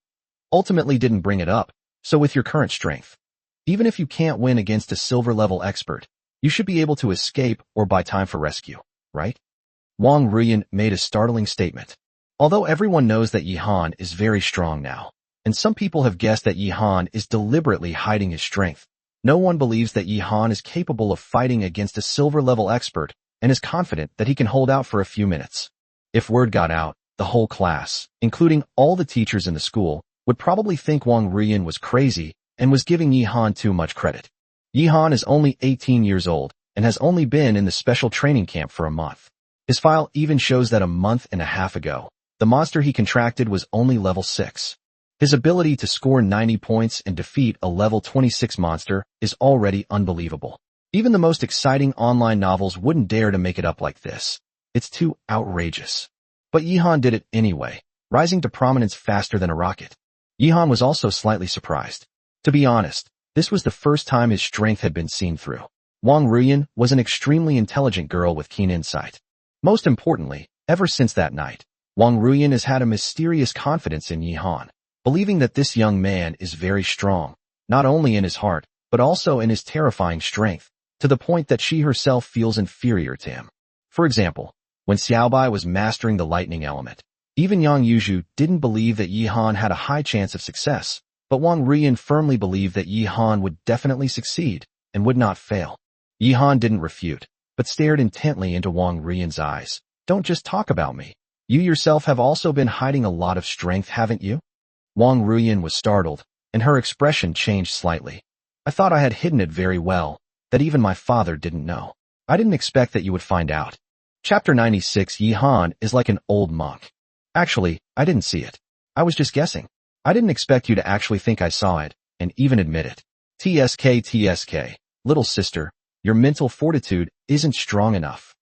ultimately didn't bring it up, so with your current strength, even if you can't win against a silver-level expert, you should be able to escape or buy time for rescue, right? Wong Ruian made a startling statement. Although everyone knows that Yihan is very strong now, and some people have guessed that Yihan is deliberately hiding his strength, no one believes that Yihan is capable of fighting against a silver-level expert and is confident that he can hold out for a few minutes. If word got out, the whole class, including all the teachers in the school, would probably think Wong Ruian was crazy and was giving Yihan too much credit. Yihan is only 18 years old and has only been in the special training camp for a month. His file even shows that a month and a half ago, the monster he contracted was only level 6. His ability to score 90 points and defeat a level 26 monster is already unbelievable. Even the most exciting online novels wouldn't dare to make it up like this. It's too outrageous. But Yihan did it anyway, rising to prominence faster than a rocket. Yihan was also slightly surprised. To be honest, this was the first time his strength had been seen through. Wong Ruian was an extremely intelligent girl with keen insight. Most importantly, ever since that night, Wong Ruian has had a mysterious confidence in Yihan, believing that this young man is very strong, not only in his heart, but also in his terrifying strength, to the point that she herself feels inferior to him. For example, when Xiaobai was mastering the lightning element, even Yang Yuzhu didn't believe that Yihan had a high chance of success, but Wong Ruian firmly believed that Yihan would definitely succeed and would not fail. Yihan didn't refute, but stared intently into Wong Ruian's eyes. Don't just talk about me. You yourself have also been hiding a lot of strength, haven't you? Wong Ruian was startled, and her expression changed slightly. I thought I had hidden it very well, that even my father didn't know. I didn't expect that you would find out. Chapter 96. Yihan is like an old monk. Actually, I didn't see it. I was just guessing. I didn't expect you to actually think I saw it, and even admit it. TSK, little sister, your mental fortitude isn't strong enough.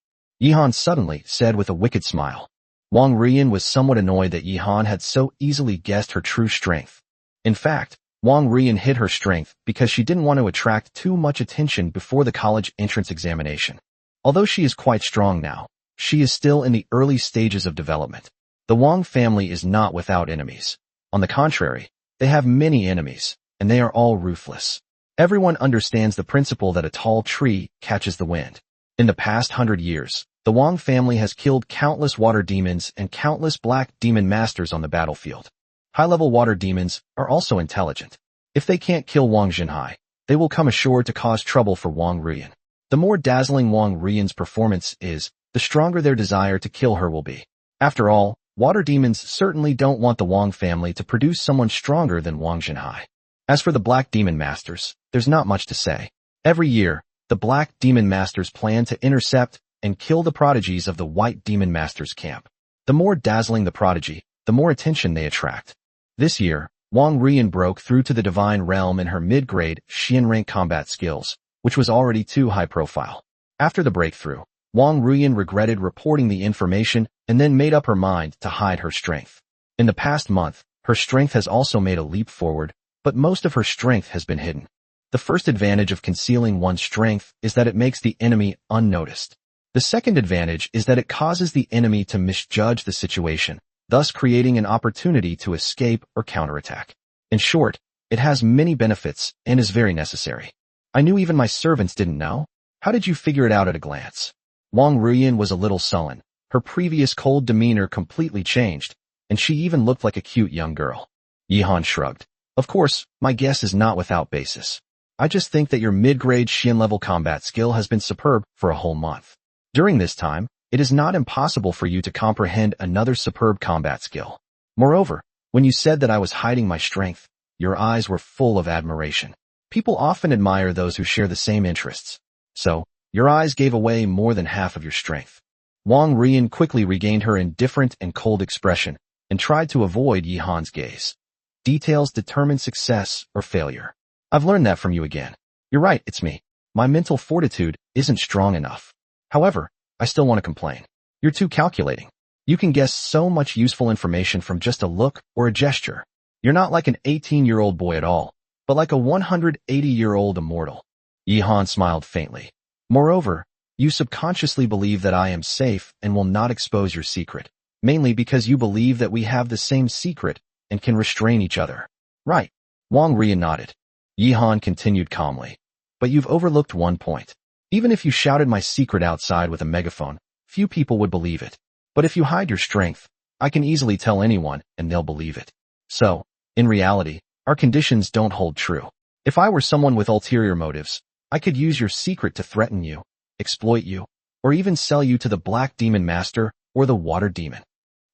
Yihan suddenly said with a wicked smile. Wong Ruian was somewhat annoyed that Yihan had so easily guessed her true strength. In fact, Wong Ruian hid her strength because she didn't want to attract too much attention before the college entrance examination. Although she is quite strong now, she is still in the early stages of development. The Wong family is not without enemies. On the contrary, they have many enemies, and they are all ruthless. Everyone understands the principle that a tall tree catches the wind. In the past 100 years, the Wong family has killed countless water demons and countless black demon masters on the battlefield. High-level water demons are also intelligent. If they can't kill Wang Jinhai, they will come ashore to cause trouble for Wong Ruian. The more dazzling Wong Ruian's performance is, the stronger their desire to kill her will be. After all, water demons certainly don't want the Wong family to produce someone stronger than Wang Jinhai. As for the Black Demon Masters, there's not much to say. Every year, the Black Demon Masters plan to intercept and kill the prodigies of the White Demon Masters camp. The more dazzling the prodigy, the more attention they attract. This year, Wong Ruian broke through to the Divine Realm in her mid-grade Xian rank combat skills, which was already too high profile. After the breakthrough, Wong Ruian regretted reporting the information and then made up her mind to hide her strength. In the past month, her strength has also made a leap forward, but most of her strength has been hidden. The first advantage of concealing one's strength is that it makes the enemy unnoticed. The second advantage is that it causes the enemy to misjudge the situation, thus creating an opportunity to escape or counterattack. In short, it has many benefits and is very necessary. I knew even my servants didn't know. How did you figure it out at a glance? Wong Ruian was a little sullen. Her previous cold demeanor completely changed, and she even looked like a cute young girl. Yihan shrugged. Of course, my guess is not without basis. I just think that your mid-grade Xian-level combat skill has been superb for a whole month. During this time, it is not impossible for you to comprehend another superb combat skill. Moreover, when you said that I was hiding my strength, your eyes were full of admiration. People often admire those who share the same interests. So, your eyes gave away more than half of your strength. Wong Ruian quickly regained her indifferent and cold expression and tried to avoid Yihan's gaze. Details determine success or failure. I've learned that from you again. You're right, it's me. My mental fortitude isn't strong enough. However, I still want to complain. You're too calculating. You can guess so much useful information from just a look or a gesture. You're not like an 18-year-old boy at all, but like a 180-year-old immortal. Yihan smiled faintly. Moreover, you subconsciously believe that I am safe and will not expose your secret, mainly because you believe that we have the same secret and can restrain each other. Right. Wong Ruian nodded. Yihan continued calmly. But you've overlooked one point. Even if you shouted my secret outside with a megaphone, few people would believe it. But if you hide your strength, I can easily tell anyone and they'll believe it. So, in reality, our conditions don't hold true. If I were someone with ulterior motives, I could use your secret to threaten you, exploit you, or even sell you to the Black Demon Master or the Water Demon.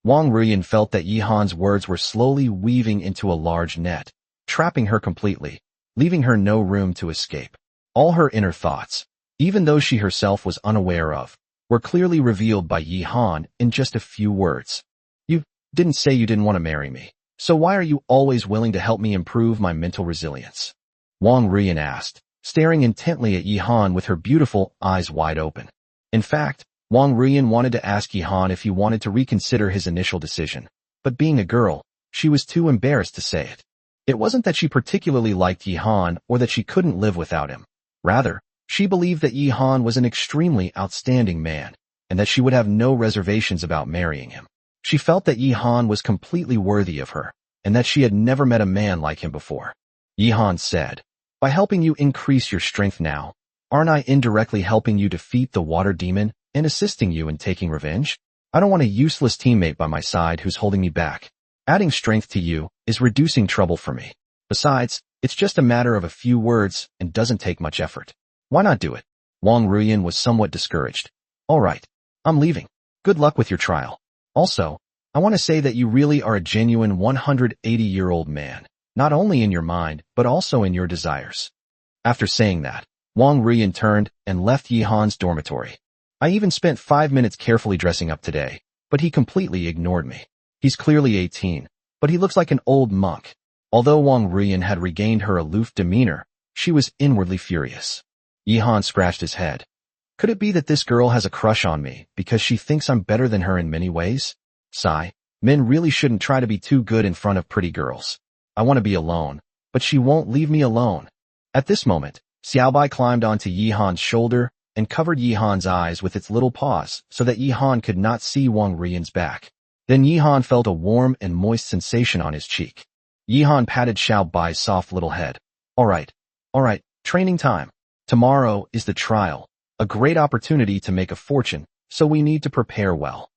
Wong Ruian felt that Yihan's words were slowly weaving into a large net, trapping her completely, leaving her no room to escape. All her inner thoughts, even those she herself was unaware of, were clearly revealed by Yihan in just a few words. You didn't say you didn't want to marry me, so why are you always willing to help me improve my mental resilience? Wong Ruian asked, staring intently at Yihan with her beautiful eyes wide open. In fact, Wong Ruian wanted to ask Yihan if he wanted to reconsider his initial decision, but being a girl, she was too embarrassed to say it. It wasn't that she particularly liked Yihan or that she couldn't live without him. Rather, she believed that Yihan was an extremely outstanding man, and that she would have no reservations about marrying him. She felt that Yihan was completely worthy of her, and that she had never met a man like him before. Yihan said, by helping you increase your strength now, aren't I indirectly helping you defeat the Water Demon and assisting you in taking revenge? I don't want a useless teammate by my side who's holding me back. Adding strength to you is reducing trouble for me. Besides, it's just a matter of a few words and doesn't take much effort. Why not do it? Wong Ruian was somewhat discouraged. All right, I'm leaving. Good luck with your trial. Also, I want to say that you really are a genuine 180-year-old man, not only in your mind, but also in your desires. After saying that, Wong Ruian turned and left Yihan's dormitory. I even spent 5 minutes carefully dressing up today, but he completely ignored me. He's clearly 18, but he looks like an old monk. Although Wong Ruian had regained her aloof demeanor, she was inwardly furious. Yihan scratched his head. Could it be that this girl has a crush on me because she thinks I'm better than her in many ways? Sigh. Men really shouldn't try to be too good in front of pretty girls. I want to be alone, but she won't leave me alone. At this moment, Xiaobai climbed onto Yihan's shoulder and covered Yihan's eyes with its little paws so that Yihan could not see Wong Ruian's back. Then Yihan felt a warm and moist sensation on his cheek. Yihan patted Xiaobai's soft little head. All right, training time. Tomorrow is the trial, a great opportunity to make a fortune, so we need to prepare well.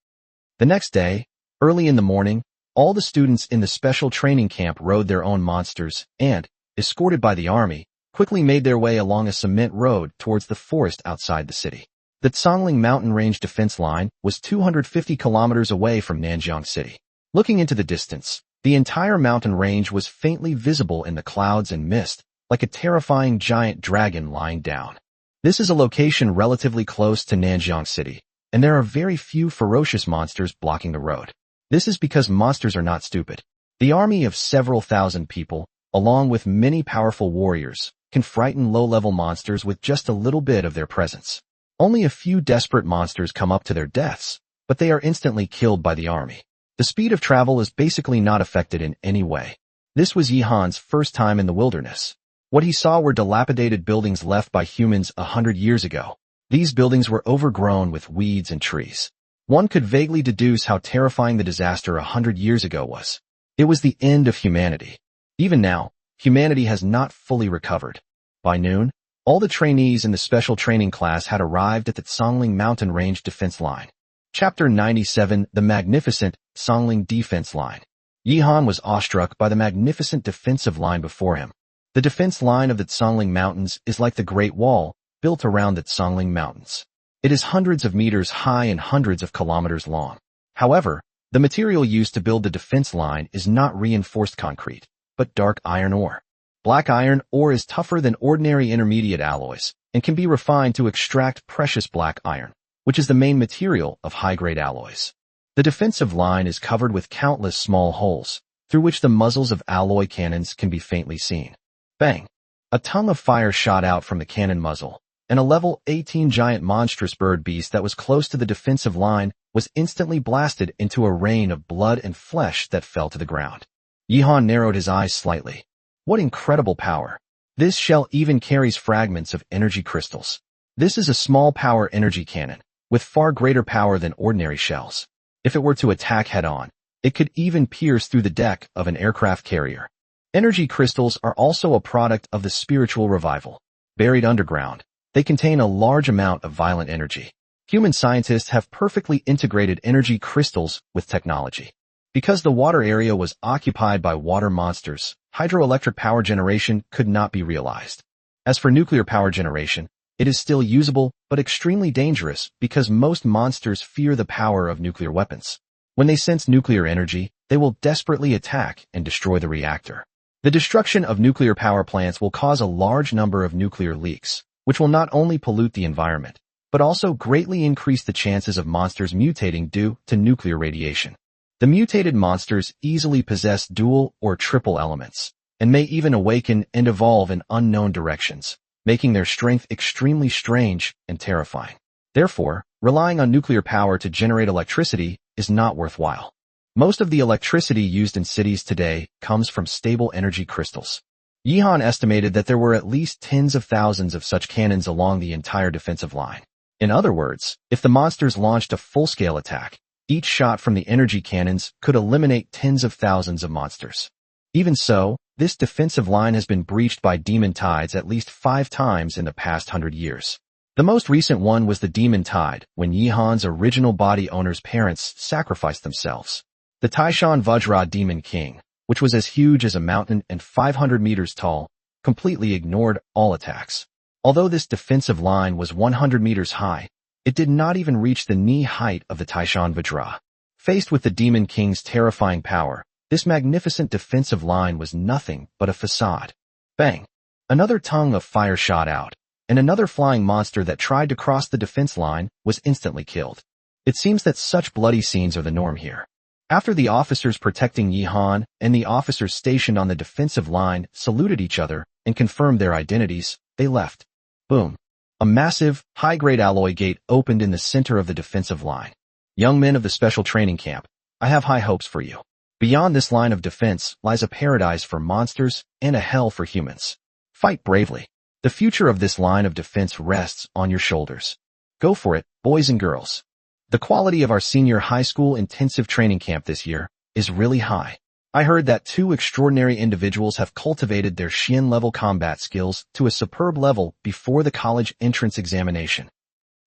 The next day, early in the morning, all the students in the special training camp rode their own monsters and, escorted by the army, quickly made their way along a cement road towards the forest outside the city. The Tsangling Mountain Range defense line was 250 kilometers away from Nanjiang City. Looking into the distance, the entire mountain range was faintly visible in the clouds and mist, like a terrifying giant dragon lying down. This is a location relatively close to Nanjiang City, and there are very few ferocious monsters blocking the road. This is because monsters are not stupid. The army of several thousand people, along with many powerful warriors, can frighten low-level monsters with just a little bit of their presence. Only a few desperate monsters come up to their deaths, but they are instantly killed by the army. The speed of travel is basically not affected in any way. This was Yihan's first time in the wilderness. What he saw were dilapidated buildings left by humans 100 years ago. These buildings were overgrown with weeds and trees. One could vaguely deduce how terrifying the disaster 100 years ago was. It was the end of humanity. Even now, humanity has not fully recovered. By noon, all the trainees in the special training class had arrived at the Songling Mountain Range defense line. Chapter 97, The Magnificent Songling Defense Line. Yihan was awestruck by the magnificent defensive line before him. The defense line of the Songling Mountains is like the Great Wall, built around the Songling Mountains. It is hundreds of meters high and hundreds of kilometers long. However, the material used to build the defense line is not reinforced concrete, but dark iron ore. Black iron ore is tougher than ordinary intermediate alloys and can be refined to extract precious black iron, which is the main material of high-grade alloys. The defensive line is covered with countless small holes, through which the muzzles of alloy cannons can be faintly seen. Bang! A tongue of fire shot out from the cannon muzzle, and a level 18 giant monstrous bird beast that was close to the defensive line was instantly blasted into a rain of blood and flesh that fell to the ground. Yihan narrowed his eyes slightly. What incredible power! This shell even carries fragments of energy crystals. This is a small power energy cannon, with far greater power than ordinary shells. If it were to attack head-on, it could even pierce through the deck of an aircraft carrier. Energy crystals are also a product of the spiritual revival. Buried underground, they contain a large amount of violent energy. Human scientists have perfectly integrated energy crystals with technology. Because the water area was occupied by water monsters, hydroelectric power generation could not be realized. As for nuclear power generation, it is still usable, but extremely dangerous because most monsters fear the power of nuclear weapons. When they sense nuclear energy, they will desperately attack and destroy the reactor. The destruction of nuclear power plants will cause a large number of nuclear leaks, which will not only pollute the environment, but also greatly increase the chances of monsters mutating due to nuclear radiation. The mutated monsters easily possess dual or triple elements, and may even awaken and evolve in unknown directions, making their strength extremely strange and terrifying. Therefore, relying on nuclear power to generate electricity is not worthwhile. Most of the electricity used in cities today comes from stable energy crystals. Yihan estimated that there were at least tens of thousands of such cannons along the entire defensive line. In other words, if the monsters launched a full-scale attack, each shot from the energy cannons could eliminate tens of thousands of monsters. Even so, this defensive line has been breached by demon tides at least 5 times in the past 100 years. The most recent one was the demon tide, when Yihan's original body owner's parents sacrificed themselves. The Taishan Vajra Demon King, which was as huge as a mountain and 500 meters tall, completely ignored all attacks. Although this defensive line was 100 meters high, it did not even reach the knee height of the Taishan Vajra. Faced with the Demon King's terrifying power, this magnificent defensive line was nothing but a facade. Bang! Another tongue of fire shot out, and another flying monster that tried to cross the defense line was instantly killed. It seems that such bloody scenes are the norm here. After the officers protecting Yihan and the officers stationed on the defensive line saluted each other and confirmed their identities, they left. Boom! A massive, high-grade alloy gate opened in the center of the defensive line. Young men of the special training camp, I have high hopes for you. Beyond this line of defense lies a paradise for monsters and a hell for humans. Fight bravely. The future of this line of defense rests on your shoulders. Go for it, boys and girls. The quality of our senior high school intensive training camp this year is really high. I heard that 2 extraordinary individuals have cultivated their Xian-level combat skills to a superb level before the college entrance examination.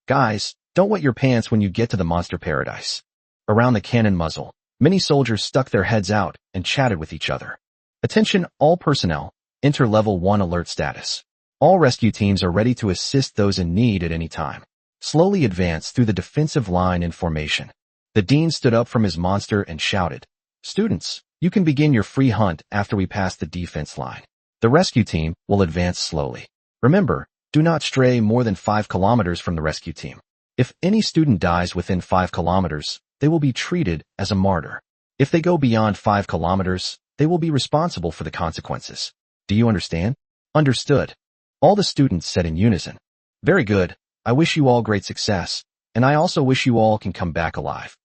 Guys, don't wet your pants when you get to the monster paradise. Around the cannon muzzle, many soldiers stuck their heads out and chatted with each other. Attention all personnel, enter level 1 alert status. All rescue teams are ready to assist those in need at any time. Slowly advance through the defensive line in formation. The dean stood up from his monster and shouted, "Students, you can begin your free hunt after we pass the defense line. The rescue team will advance slowly. Remember, do not stray more than 5 kilometers from the rescue team. If any student dies within 5 kilometers, they will be treated as a martyr. If they go beyond 5 kilometers, they will be responsible for the consequences. Do you understand?" "Understood," all the students said in unison. "Very good. I wish you all great success, and I also wish you all can come back alive."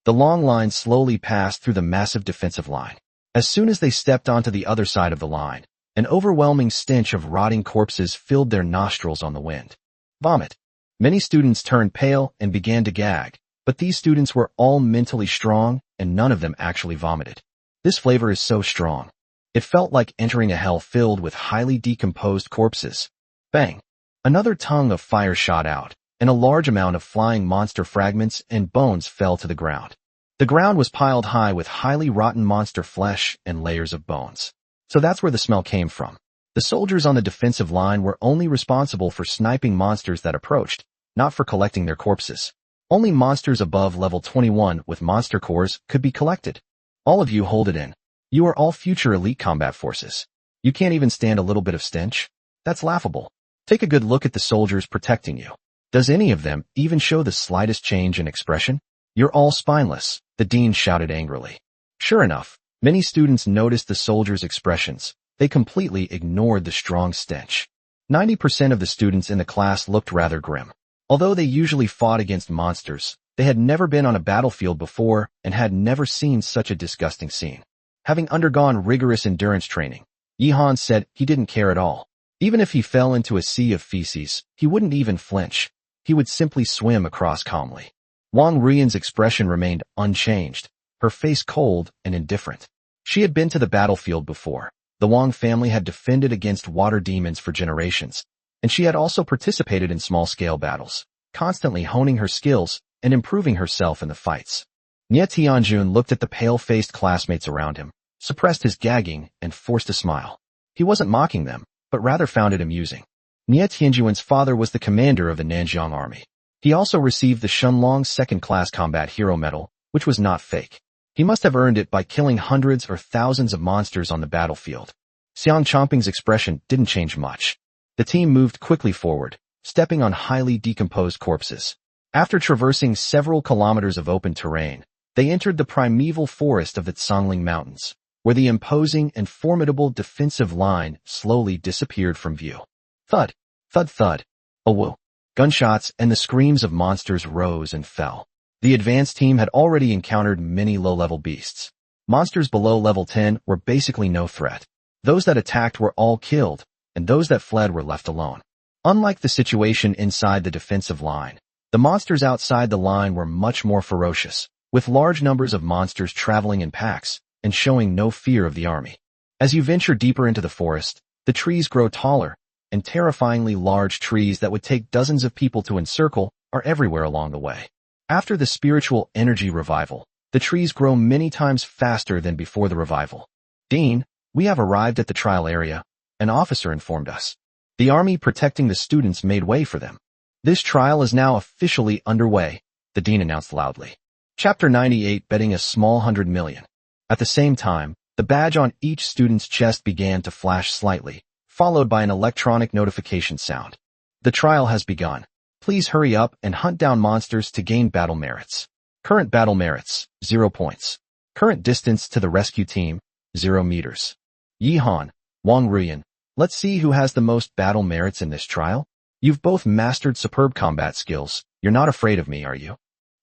The long line slowly passed through the massive defensive line. As soon as they stepped onto the other side of the line, an overwhelming stench of rotting corpses filled their nostrils on the wind. Vomit. Many students turned pale and began to gag, but these students were all mentally strong, and none of them actually vomited. This flavor is so strong. It felt like entering a hell filled with highly decomposed corpses. Bang! Another tongue of fire shot out, and a large amount of flying monster fragments and bones fell to the ground. The ground was piled high with highly rotten monster flesh and layers of bones. So that's where the smell came from. The soldiers on the defensive line were only responsible for sniping monsters that approached, not for collecting their corpses. Only monsters above level 21 with monster cores could be collected. All of you hold it in. You are all future elite combat forces. You can't even stand a little bit of stench? That's laughable. Take a good look at the soldiers protecting you. Does any of them even show the slightest change in expression? You're all spineless, the dean shouted angrily. Sure enough, many students noticed the soldiers' expressions. They completely ignored the strong stench. 90% of the students in the class looked rather grim. Although they usually fought against monsters, they had never been on a battlefield before and had never seen such a disgusting scene. Having undergone rigorous endurance training, Yihan said he didn't care at all. Even if he fell into a sea of feces, he wouldn't even flinch. He would simply swim across calmly. Wong Ruian's expression remained unchanged, her face cold and indifferent. She had been to the battlefield before. The Wong family had defended against water demons for generations, and she had also participated in small-scale battles, constantly honing her skills and improving herself in the fights. Nie Tianjun looked at the pale-faced classmates around him, suppressed his gagging, and forced a smile. He wasn't mocking them, but rather found it amusing. Nie Tianjun's father was the commander of the Nanjiang army. He also received the Shunlong second-class combat hero medal, which was not fake. He must have earned it by killing hundreds or thousands of monsters on the battlefield. Xiang Chomping's expression didn't change much. The team moved quickly forward, stepping on highly decomposed corpses. After traversing several kilometers of open terrain, they entered the primeval forest of the Tsangling Mountains, where the imposing and formidable defensive line slowly disappeared from view. Thud, thud, thud. Oh whoa. Gunshots and the screams of monsters rose and fell. The advanced team had already encountered many low-level beasts. Monsters below level 10 were basically no threat. Those that attacked were all killed, and those that fled were left alone. Unlike the situation inside the defensive line, the monsters outside the line were much more ferocious, with large numbers of monsters traveling in packs and showing no fear of the army. As you venture deeper into the forest, the trees grow taller, and terrifyingly large trees that would take dozens of people to encircle are everywhere along the way. After the spiritual energy revival, the trees grow many times faster than before the revival. Dean, we have arrived at the trial area, an officer informed us. The army protecting the students made way for them. This trial is now officially underway, the dean announced loudly. Chapter 98 betting a small 100 million. At the same time, the badge on each student's chest began to flash slightly, followed by an electronic notification sound. The trial has begun. Please hurry up and hunt down monsters to gain battle merits. Current battle merits, 0 points. Current distance to the rescue team, 0 meters. Yihan, Wong Ruian, let's see who has the most battle merits in this trial. You've both mastered superb combat skills. You're not afraid of me, are you?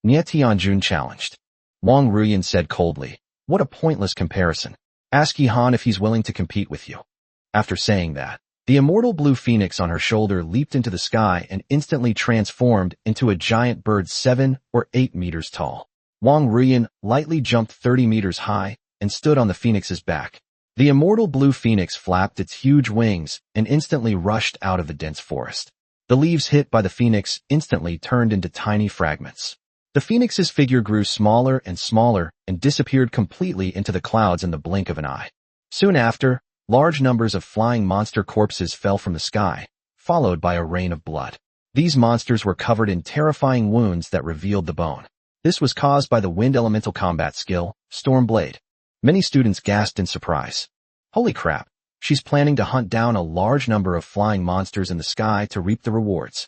Nie Tianjun challenged. Wong Ruian said coldly, what a pointless comparison. Ask Yihan if he's willing to compete with you. After saying that, the immortal blue phoenix on her shoulder leaped into the sky and instantly transformed into a giant bird 7 or 8 meters tall. Wong Ruian lightly jumped 30 meters high and stood on the phoenix's back. The immortal blue phoenix flapped its huge wings and instantly rushed out of the dense forest. The leaves hit by the phoenix instantly turned into tiny fragments. The phoenix's figure grew smaller and smaller and disappeared completely into the clouds in the blink of an eye. Soon after, large numbers of flying monster corpses fell from the sky, followed by a rain of blood. These monsters were covered in terrifying wounds that revealed the bone. This was caused by the wind elemental combat skill, Storm Blade. Many students gasped in surprise. Holy crap, she's planning to hunt down a large number of flying monsters in the sky to reap the rewards.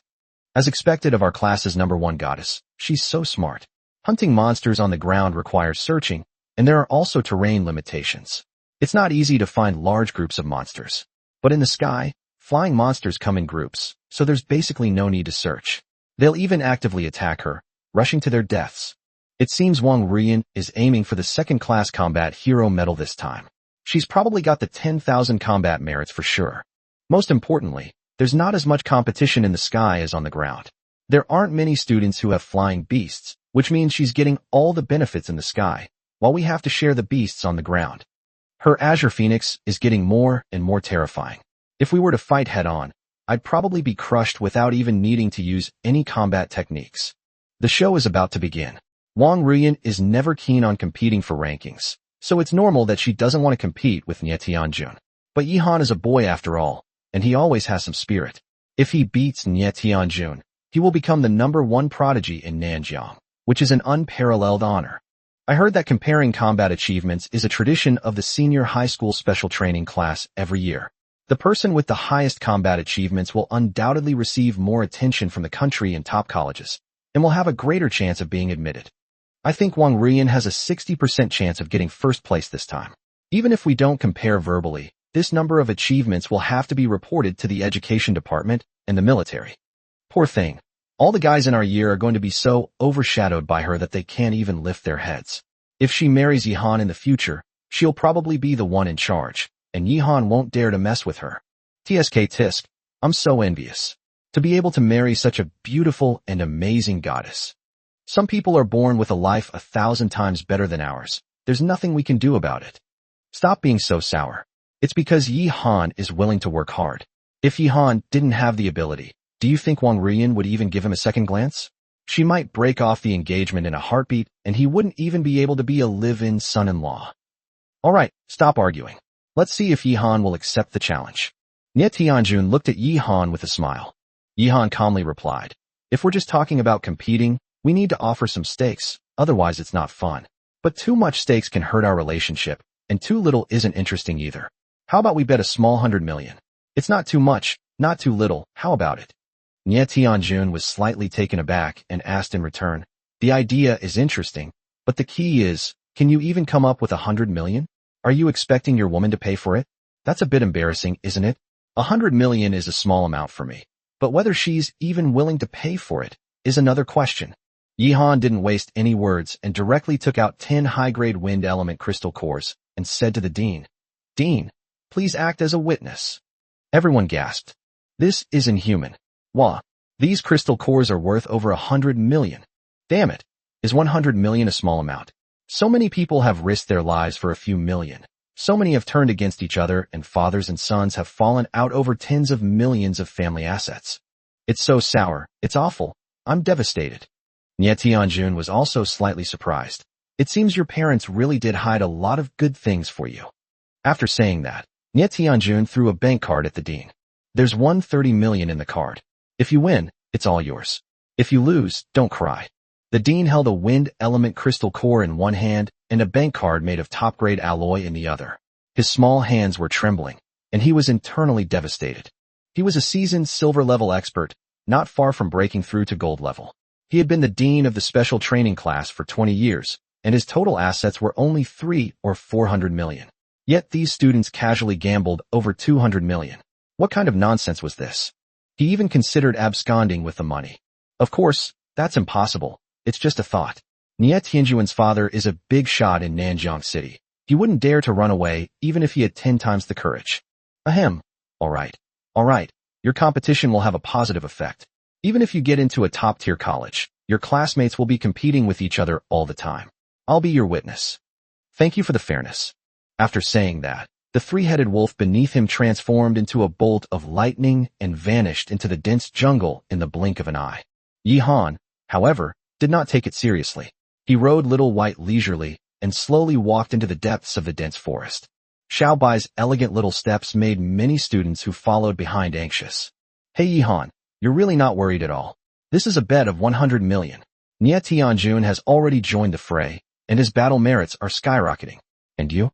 As expected of our class's #1 goddess, she's so smart. Hunting monsters on the ground requires searching, and there are also terrain limitations. It's not easy to find large groups of monsters. But in the sky, flying monsters come in groups, so there's basically no need to search. They'll even actively attack her, rushing to their deaths. It seems Wong Ruian is aiming for the second-class combat hero medal this time. She's probably got the 10,000 combat merits for sure. Most importantly, there's not as much competition in the sky as on the ground. There aren't many students who have flying beasts, which means she's getting all the benefits in the sky, while we have to share the beasts on the ground. Her Azure Phoenix is getting more and more terrifying. If we were to fight head-on, I'd probably be crushed without even needing to use any combat techniques. The show is about to begin. Wong Ruian is never keen on competing for rankings, so it's normal that she doesn't want to compete with Nie Tianjun. But Yihan is a boy after all, and he always has some spirit. If he beats Nie Tianjun, he will become the #1 prodigy in Nanjiang, which is an unparalleled honor. I heard that comparing combat achievements is a tradition of the senior high school special training class every year. The person with the highest combat achievements will undoubtedly receive more attention from the country and top colleges, and will have a greater chance of being admitted. I think Wong Ruian has a 60% chance of getting first place this time. Even if we don't compare verbally, this number of achievements will have to be reported to the education department and the military. Poor thing. All the guys in our year are going to be so overshadowed by her that they can't even lift their heads. If she marries Yihan in the future, she'll probably be the one in charge, and Yihan won't dare to mess with her. TSK Tisk, I'm so envious. To be able to marry such a beautiful and amazing goddess. Some people are born with a life 1,000 times better than ours. There's nothing we can do about it. Stop being so sour. It's because Yihan is willing to work hard. If Yihan didn't have the ability, do you think Wong Ruian would even give him a second glance? She might break off the engagement in a heartbeat, and he wouldn't even be able to be a live-in son-in-law. Alright, stop arguing. Let's see if Yihan will accept the challenge. Nie Tianjun looked at Yihan with a smile. Yihan calmly replied, if we're just talking about competing, we need to offer some stakes, otherwise it's not fun. But too much stakes can hurt our relationship, and too little isn't interesting either. How about we bet a small 100 million? It's not too much, not too little, how about it? Nie Tianjun was slightly taken aback and asked in return, the idea is interesting, but the key is, can you even come up with 100 million? Are you expecting your woman to pay for it? That's a bit embarrassing, isn't it? 100 million is a small amount for me, but whether she's even willing to pay for it is another question. Yihan didn't waste any words and directly took out 10 high-grade wind element crystal cores and said to the dean, Dean, please act as a witness. Everyone gasped. This is inhuman. Wah, these crystal cores are worth over 100 million. Damn it, is 100 million a small amount? So many people have risked their lives for a few million. So many have turned against each other, and fathers and sons have fallen out over tens of millions of family assets. It's so sour, it's awful. I'm devastated. Nie Tianjun was also slightly surprised. It seems your parents really did hide a lot of good things for you. After saying that, Nie Tianjun threw a bank card at the dean. There's 130 million in the card. If you win, it's all yours. If you lose, don't cry. The dean held a wind element crystal core in one hand and a bank card made of top-grade alloy in the other. His small hands were trembling, and he was internally devastated. He was a seasoned silver-level expert, not far from breaking through to gold level. He had been the dean of the special training class for 20 years, and his total assets were only 300 or 400 million. Yet these students casually gambled over 200 million. What kind of nonsense was this? He even considered absconding with the money. Of course, that's impossible. It's just a thought. Nie Tianjuan's father is a big shot in Nanjiang City. He wouldn't dare to run away even if he had 10 times the courage. Ahem. Alright. Your competition will have a positive effect. Even if you get into a top-tier college, your classmates will be competing with each other all the time. I'll be your witness. Thank you for the fairness. After saying that, the three-headed wolf beneath him transformed into a bolt of lightning and vanished into the dense jungle in the blink of an eye. Yihan, however, did not take it seriously. He rode Little White leisurely and slowly walked into the depths of the dense forest. Xiaobai's elegant little steps made many students who followed behind anxious. Hey Yihan, you're really not worried at all. This is a bet of 100 million. Nie Tianjun has already joined the fray, and his battle merits are skyrocketing. And you?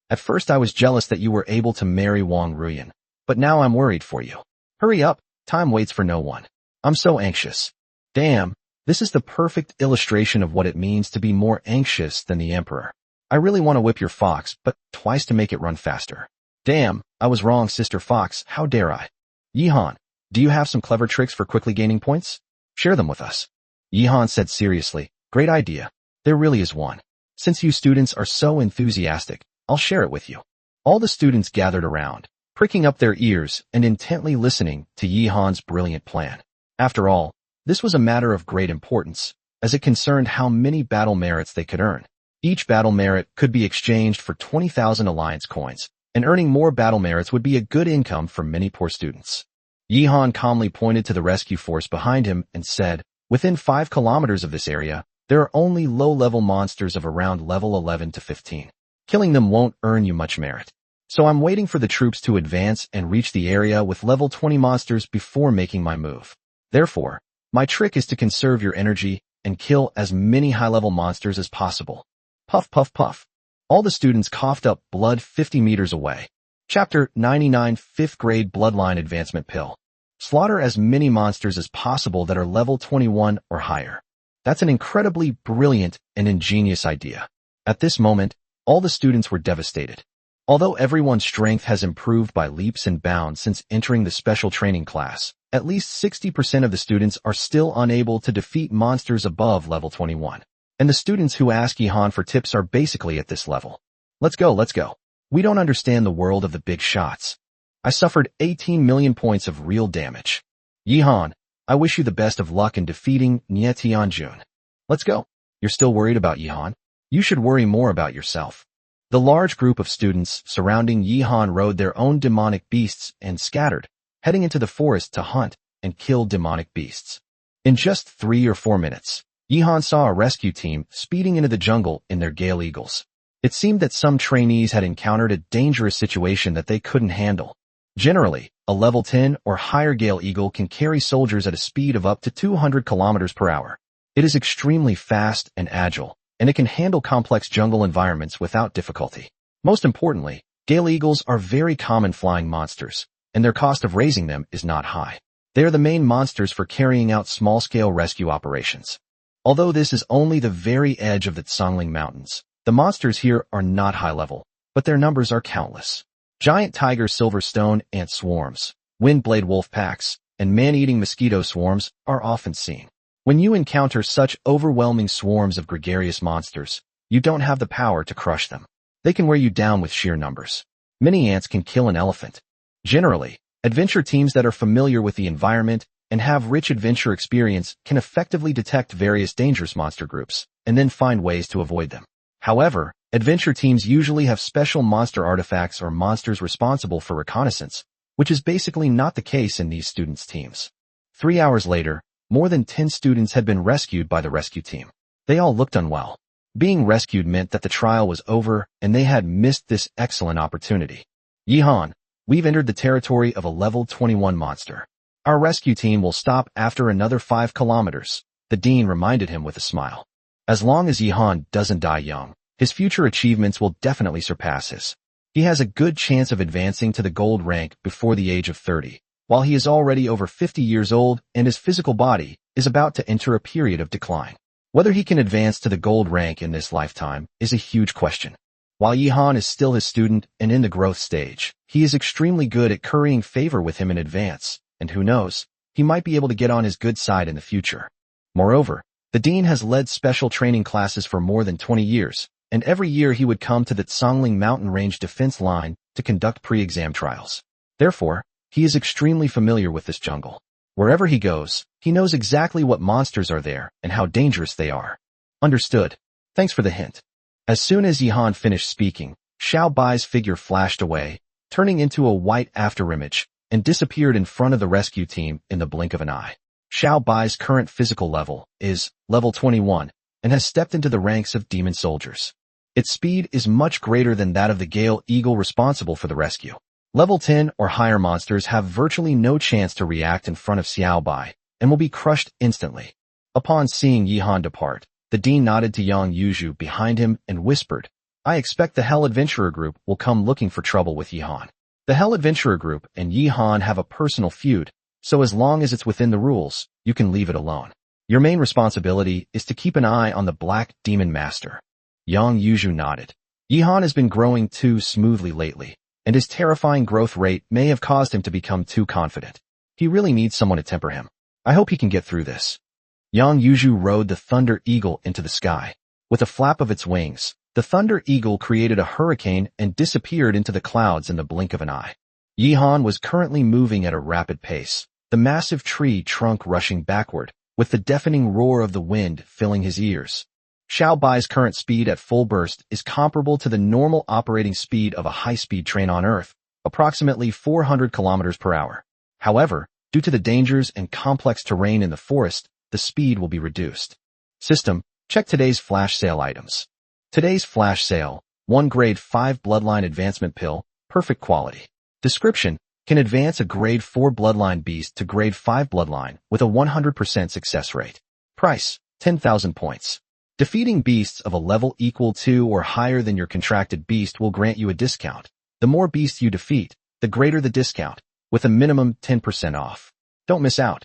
At first I was jealous that you were able to marry Wong Ruian, but now I'm worried for you. Hurry up, time waits for no one. I'm so anxious. Damn, this is the perfect illustration of what it means to be more anxious than the emperor. I really want to whip your fox, but twice to make it run faster. Damn, I was wrong, Sister Fox, how dare I? Yihan, do you have some clever tricks for quickly gaining points? Share them with us. Yihan said seriously, great idea. There really is one. Since you students are so enthusiastic, I'll share it with you. All the students gathered around, pricking up their ears and intently listening to Yihan's brilliant plan. After all, this was a matter of great importance, as it concerned how many battle merits they could earn. Each battle merit could be exchanged for 20,000 alliance coins, and earning more battle merits would be a good income for many poor students. Yihan calmly pointed to the rescue force behind him and said, "Within 5 kilometers of this area, there are only low-level monsters of around level 11 to 15. Killing them won't earn you much merit. So I'm waiting for the troops to advance and reach the area with level 20 monsters before making my move. Therefore, my trick is to conserve your energy and kill as many high-level monsters as possible." Puff, puff, puff. All the students coughed up blood 50 meters away. Chapter 99, 5th Grade Bloodline Advancement Pill. Slaughter as many monsters as possible that are level 21 or higher. That's an incredibly brilliant and ingenious idea. At this moment, all the students were devastated. Although everyone's strength has improved by leaps and bounds since entering the special training class, at least 60% of the students are still unable to defeat monsters above level 21. And the students who ask Yihan for tips are basically at this level. Let's go. We don't understand the world of the big shots. I suffered 18 million points of real damage. Yihan, I wish you the best of luck in defeating Nie Tianjun. Let's go. You're still worried about Yihan? You should worry more about yourself. The large group of students surrounding Yihan rode their own demonic beasts and scattered, heading into the forest to hunt and kill demonic beasts. In just 3 or 4 minutes, Yihan saw a rescue team speeding into the jungle in their Gale Eagles. It seemed that some trainees had encountered a dangerous situation that they couldn't handle. Generally, a level 10 or higher Gale Eagle can carry soldiers at a speed of up to 200 kilometers per hour. It is extremely fast and agile, and it can handle complex jungle environments without difficulty. Most importantly, Gale Eagles are very common flying monsters, and their cost of raising them is not high. They are the main monsters for carrying out small-scale rescue operations. Although this is only the very edge of the Songling Mountains, the monsters here are not high-level, but their numbers are countless. Giant tiger silverstone ant swarms, windblade wolf packs, and man-eating mosquito swarms are often seen. When you encounter such overwhelming swarms of gregarious monsters, you don't have the power to crush them. They can wear you down with sheer numbers. Many ants can kill an elephant. Generally, adventure teams that are familiar with the environment and have rich adventure experience can effectively detect various dangerous monster groups and then find ways to avoid them. However, adventure teams usually have special monster artifacts or monsters responsible for reconnaissance, which is basically not the case in these students' teams. 3 hours later, more than 10 students had been rescued by the rescue team. They all looked unwell. Being rescued meant that the trial was over and they had missed this excellent opportunity. Yihan, we've entered the territory of a level 21 monster. Our rescue team will stop after another 5 kilometers, the dean reminded him with a smile. As long as Yihan doesn't die young, his future achievements will definitely surpass his. He has a good chance of advancing to the gold rank before the age of 30, while he is already over 50 years old and his physical body is about to enter a period of decline. Whether he can advance to the gold rank in this lifetime is a huge question. While Yihan is still his student and in the growth stage, he is extremely good at currying favor with him in advance, and who knows, he might be able to get on his good side in the future. Moreover, the dean has led special training classes for more than 20 years, and every year he would come to the Songling Mountain Range defense line to conduct pre-exam trials. Therefore, he is extremely familiar with this jungle. Wherever he goes, he knows exactly what monsters are there and how dangerous they are. Understood. Thanks for the hint. As soon as Yihan finished speaking, Xiao Bai's figure flashed away, turning into a white afterimage, and disappeared in front of the rescue team in the blink of an eye. Xiao Bai's current physical level is level 21 and has stepped into the ranks of demon soldiers. Its speed is much greater than that of the Gale Eagle responsible for the rescue. Level 10 or higher monsters have virtually no chance to react in front of Xiao Bai and will be crushed instantly. Upon seeing Yihan depart, the dean nodded to Yang Yuju behind him and whispered, "I expect the Hell Adventurer Group will come looking for trouble with Yihan." The Hell Adventurer Group and Yihan have a personal feud, so as long as it's within the rules, you can leave it alone. Your main responsibility is to keep an eye on the Black Demon Master. Yang Yuju nodded. Yihan has been growing too smoothly lately, and his terrifying growth rate may have caused him to become too confident. He really needs someone to temper him. I hope he can get through this. Yang Yuju rode the Thunder Eagle into the sky. With a flap of its wings, the Thunder Eagle created a hurricane and disappeared into the clouds in the blink of an eye. Yihan was currently moving at a rapid pace, the massive tree trunk rushing backward, with the deafening roar of the wind filling his ears. Xiaobai's current speed at full burst is comparable to the normal operating speed of a high-speed train on Earth, approximately 400 kilometers per hour. However, due to the dangers and complex terrain in the forest, the speed will be reduced. System, check today's flash sale items. Today's flash sale, 1 grade 5 bloodline advancement pill, perfect quality. Description, can advance a grade 4 bloodline beast to grade 5 bloodline with a 100% success rate. Price, 10,000 points. Defeating beasts of a level equal to or higher than your contracted beast will grant you a discount. The more beasts you defeat, the greater the discount, with a minimum 10% off. Don't miss out.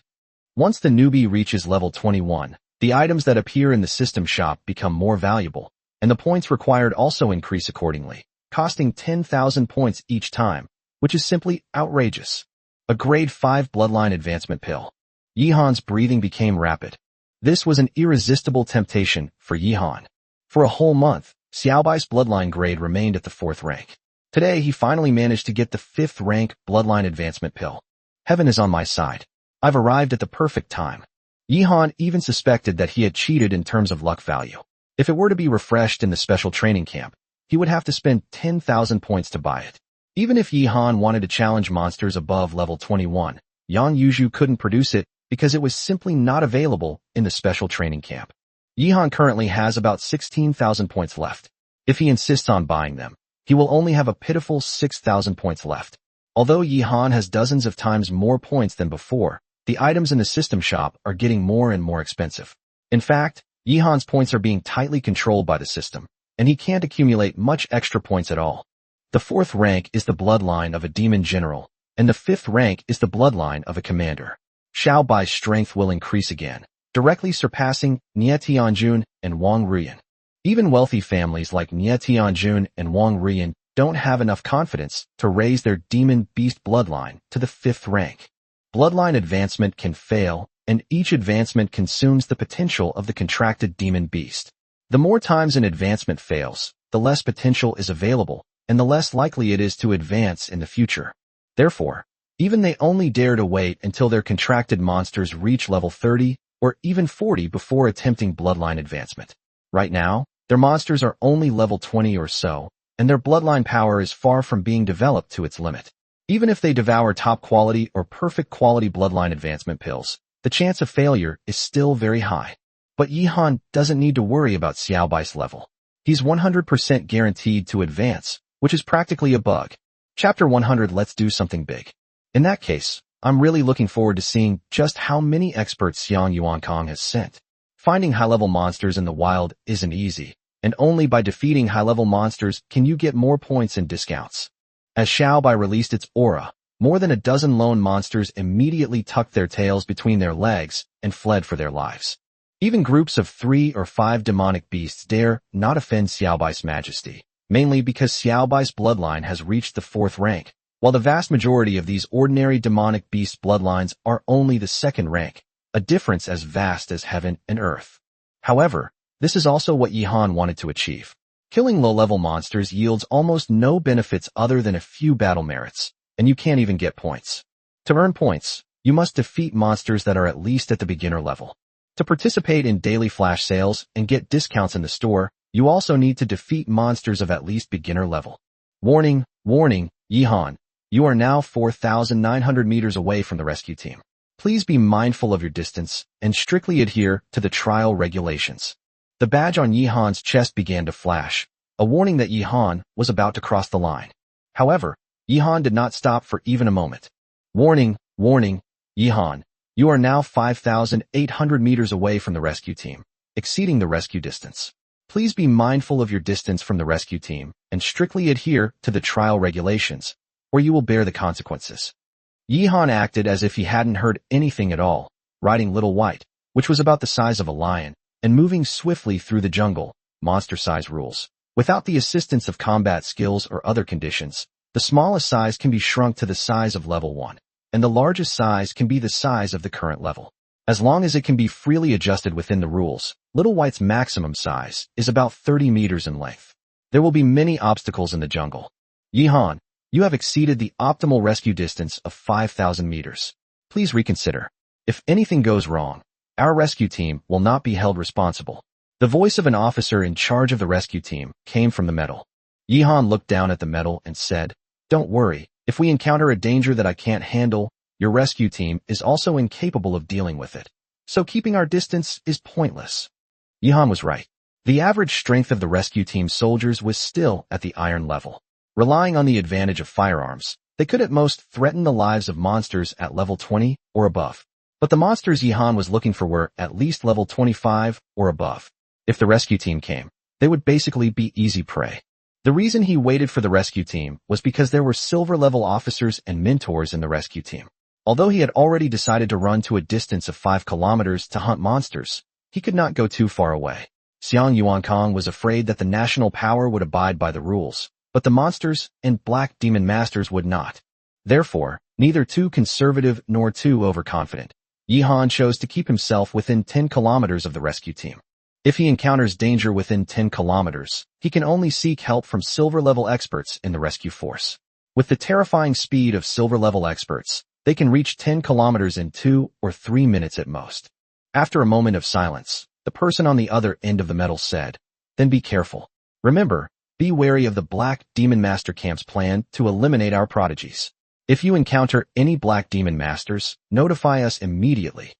Once the newbie reaches level 21, the items that appear in the system shop become more valuable, and the points required also increase accordingly, costing 10,000 points each time, which is simply outrageous. A grade 5 bloodline advancement pill. Yihan's breathing became rapid. This was an irresistible temptation for Yihan. For a whole month, Xiaobai's bloodline grade remained at the 4th rank. Today he finally managed to get the 5th rank bloodline advancement pill. Heaven is on my side. I've arrived at the perfect time. Yihan even suspected that he had cheated in terms of luck value. If it were to be refreshed in the special training camp, he would have to spend 10,000 points to buy it. Even if Yihan wanted to challenge monsters above level 21, Yang Yuzhu couldn't produce it because it was simply not available in the special training camp. Yihan currently has about 16,000 points left. If he insists on buying them, he will only have a pitiful 6,000 points left. Although Yihan has dozens of times more points than before, the items in the system shop are getting more and more expensive. In fact, Yihan's points are being tightly controlled by the system, and he can't accumulate much extra points at all. The 4th rank is the bloodline of a demon general, and the 5th rank is the bloodline of a commander. Xiaobai's strength will increase again, directly surpassing Nie Tianjun and Wong Ruian. Even wealthy families like Nie Tianjun and Wong Ruian don't have enough confidence to raise their demon beast bloodline to the 5th rank. Bloodline advancement can fail, and each advancement consumes the potential of the contracted demon beast. The more times an advancement fails, the less potential is available, and the less likely it is to advance in the future. Therefore, even they only dare to wait until their contracted monsters reach level 30 or even 40 before attempting bloodline advancement. Right now, their monsters are only level 20 or so, and their bloodline power is far from being developed to its limit. Even if they devour top quality or perfect quality bloodline advancement pills, the chance of failure is still very high. But Yihan doesn't need to worry about Xiaobai's level. He's 100% guaranteed to advance, which is practically a bug. Chapter 100. Let's do something big. In that case, I'm really looking forward to seeing just how many experts Xiang Yuankong has sent. Finding high-level monsters in the wild isn't easy, and only by defeating high-level monsters can you get more points and discounts. As Xiaobai released its aura, more than a dozen lone monsters immediately tucked their tails between their legs and fled for their lives. Even groups of 3 or 5 demonic beasts dare not offend Xiaobai's majesty, mainly because Xiaobai's bloodline has reached the 4th rank, while the vast majority of these ordinary demonic beast bloodlines are only the 2nd rank, a difference as vast as heaven and earth. However, this is also what Yihan wanted to achieve. Killing low-level monsters yields almost no benefits other than a few battle merits, and you can't even get points. To earn points, you must defeat monsters that are at least at the beginner level. To participate in daily flash sales and get discounts in the store, you also need to defeat monsters of at least beginner level. Warning, warning, Yihan. You are now 4,900 meters away from the rescue team. Please be mindful of your distance and strictly adhere to the trial regulations. The badge on Yihan's chest began to flash, a warning that Yihan was about to cross the line. However, Yihan did not stop for even a moment. Warning, warning, Yihan. You are now 5,800 meters away from the rescue team, exceeding the rescue distance. Please be mindful of your distance from the rescue team and strictly adhere to the trial regulations, or you will bear the consequences. Yihan acted as if he hadn't heard anything at all, riding Little White, which was about the size of a lion, and moving swiftly through the jungle, monster size rules. Without the assistance of combat skills or other conditions, the smallest size can be shrunk to the size of level 1, and the largest size can be the size of the current level. As long as it can be freely adjusted within the rules, Little White's maximum size is about 30 meters in length. There will be many obstacles in the jungle. Yihan, you have exceeded the optimal rescue distance of 5,000 meters. Please reconsider. If anything goes wrong, our rescue team will not be held responsible. The voice of an officer in charge of the rescue team came from the medal. Yihan looked down at the medal and said, "Don't worry, if we encounter a danger that I can't handle, your rescue team is also incapable of dealing with it. So keeping our distance is pointless." Yihan was right. The average strength of the rescue team soldiers was still at the iron level. Relying on the advantage of firearms, they could at most threaten the lives of monsters at level 20 or above. But the monsters Yihan was looking for were at least level 25 or above. If the rescue team came, they would basically be easy prey. The reason he waited for the rescue team was because there were silver-level officers and mentors in the rescue team. Although he had already decided to run to a distance of 5 kilometers to hunt monsters, he could not go too far away. Xiang Yuankong was afraid that the national power would abide by the rules, but the monsters and black demon masters would not. Therefore, neither too conservative nor too overconfident, Yihan chose to keep himself within 10 kilometers of the rescue team. If he encounters danger within 10 kilometers, he can only seek help from silver-level experts in the rescue force. With the terrifying speed of silver-level experts, they can reach 10 kilometers in 2 or 3 minutes at most. After a moment of silence, the person on the other end of the medal said, "Then be careful. Remember, be wary of the Black Demon Master Camp's plan to eliminate our prodigies. If you encounter any Black Demon Masters, notify us immediately."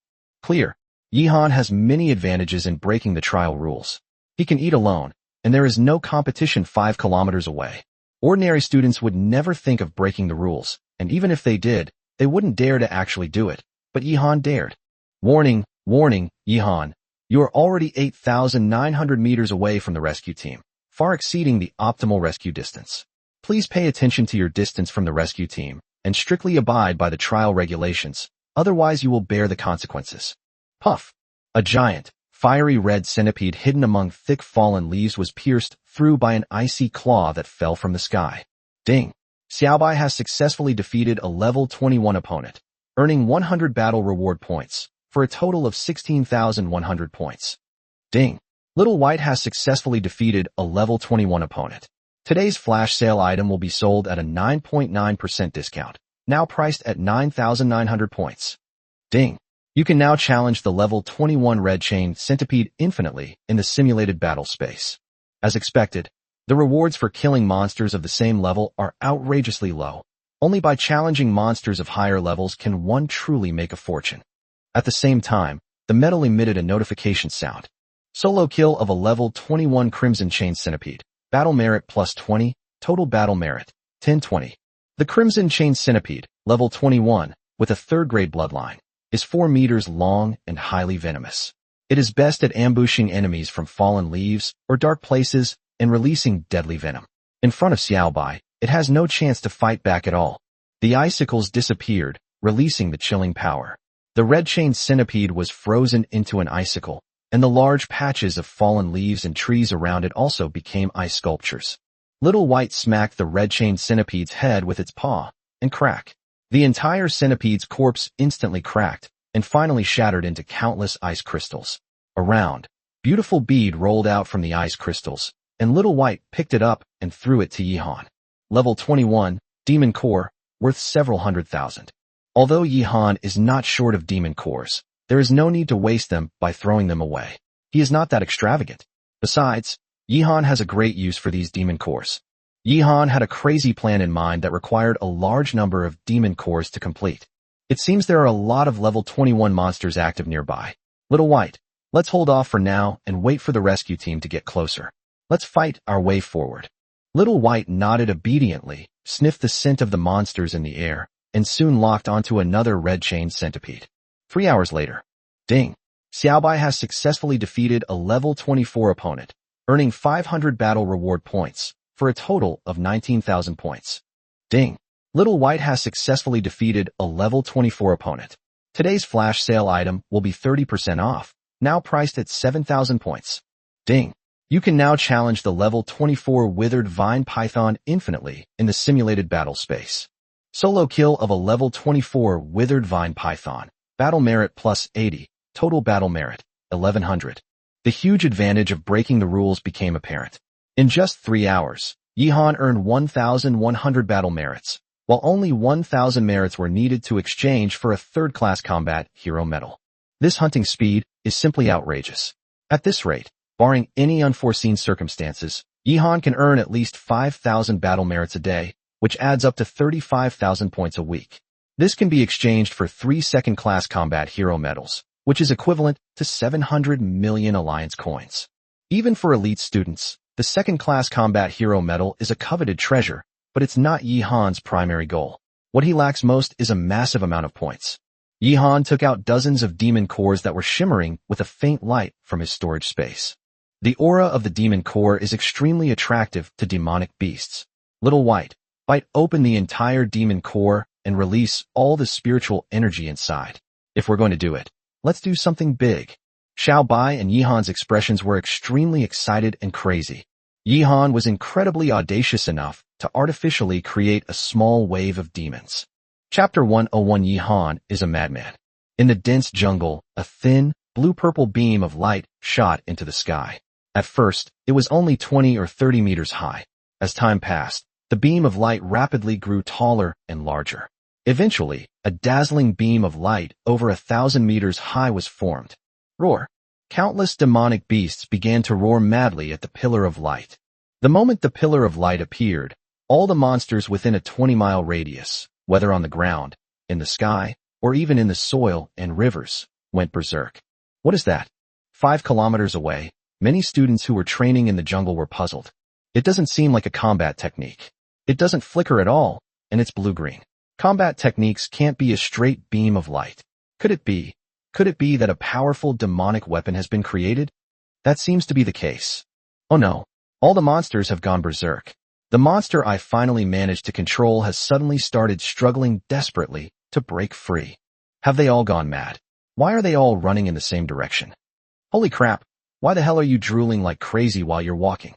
Clear. Yihan has many advantages in breaking the trial rules. He can eat alone, and there is no competition 5 kilometers away. Ordinary students would never think of breaking the rules, and even if they did, they wouldn't dare to actually do it. But Yihan dared. Warning, warning, Yihan. You are already 8,900 meters away from the rescue team, far exceeding the optimal rescue distance. Please pay attention to your distance from the rescue team, and strictly abide by the trial regulations, otherwise you will bear the consequences. Puff! A giant, fiery red centipede hidden among thick fallen leaves was pierced through by an icy claw that fell from the sky. Ding! Xiaobai has successfully defeated a level 21 opponent, earning 100 battle reward points, for a total of 16,100 points. Ding! Little White has successfully defeated a level 21 opponent. Today's flash sale item will be sold at a 9.9% discount, now priced at 9,900 points. Ding! You can now challenge the level 21 Red Chain Centipede infinitely in the simulated battle space. As expected, the rewards for killing monsters of the same level are outrageously low. Only by challenging monsters of higher levels can one truly make a fortune. At the same time, the medal emitted a notification sound. Solo kill of a level 21 Crimson Chain Centipede. Battle merit plus 20, total battle merit, 1020. The Crimson Chain Centipede, level 21, with a 3rd grade bloodline, is 4 meters long and highly venomous. It is best at ambushing enemies from fallen leaves or dark places and releasing deadly venom. In front of Xiaobai, it has no chance to fight back at all. The icicles disappeared, releasing the chilling power. The Red Chain Centipede was frozen into an icicle, and the large patches of fallen leaves and trees around it also became ice sculptures. Little White smacked the Red Chain Centipede's head with its paw, and crack. The entire centipede's corpse instantly cracked, and finally shattered into countless ice crystals. A round, beautiful bead rolled out from the ice crystals, and Little White picked it up and threw it to Yihan. Level 21, Demon Core, worth several 100,000. Although Yihan is not short of demon cores, there is no need to waste them by throwing them away. He is not that extravagant. Besides, Yihan has a great use for these demon cores. Yihan had a crazy plan in mind that required a large number of demon cores to complete. It seems there are a lot of level 21 monsters active nearby. Little White, let's hold off for now and wait for the rescue team to get closer. Let's fight our way forward. Little White nodded obediently, sniffed the scent of the monsters in the air, and soon locked onto another Red Chain Centipede. 3 hours later. Ding! Xiaobai has successfully defeated a level 24 opponent, earning 500 battle reward points, for a total of 19,000 points. Ding! Little White has successfully defeated a level 24 opponent. Today's flash sale item will be 30% off, now priced at 7,000 points. Ding! You can now challenge the level 24 Withered Vine Python infinitely in the simulated battle space. Solo kill of a level 24 Withered Vine Python. Battle merit plus 80, total battle merit, 1100. The huge advantage of breaking the rules became apparent. In just 3 hours, Yihan earned 1,100 battle merits, while only 1,000 merits were needed to exchange for a 3rd-class combat hero medal. This hunting speed is simply outrageous. At this rate, Barring any unforeseen circumstances, Yihan can earn at least 5,000 battle merits a day, which adds up to 35,000 points a week. This can be exchanged for 3 second-class combat hero medals, which is equivalent to 700 million alliance coins. Even for elite students, the second-class combat hero medal is a coveted treasure, but it's not Yihan's primary goal. What he lacks most is a massive amount of points. Yihan took out dozens of demon cores that were shimmering with a faint light from his storage space. The aura of the demon core is extremely attractive to demonic beasts. Little White, bite open the entire demon core and release all the spiritual energy inside. If we're going to do it, let's do something big. Xiao Bai and Yihan's expressions were extremely excited and crazy. Yihan was incredibly audacious enough to artificially create a small wave of demons. Chapter 101. Yihan is a madman. In the dense jungle, a thin, blue-purple beam of light shot into the sky. At first, it was only 20 or 30 meters high. As time passed, the beam of light rapidly grew taller and larger. Eventually, a dazzling beam of light over 1,000 meters high was formed. Roar! Countless demonic beasts began to roar madly at the pillar of light. The moment the pillar of light appeared, all the monsters within a 20-mile radius, whether on the ground, in the sky, or even in the soil and rivers, went berserk. What is that? 5 kilometers away, many students who were training in the jungle were puzzled. It doesn't seem like a combat technique. It doesn't flicker at all, and it's blue-green. Combat techniques can't be a straight beam of light. Could it be? Could it be that a powerful demonic weapon has been created? That seems to be the case. Oh no, all the monsters have gone berserk. The monster I finally managed to control has suddenly started struggling desperately to break free. Have they all gone mad? Why are they all running in the same direction? Holy crap, why the hell are you drooling like crazy while you're walking?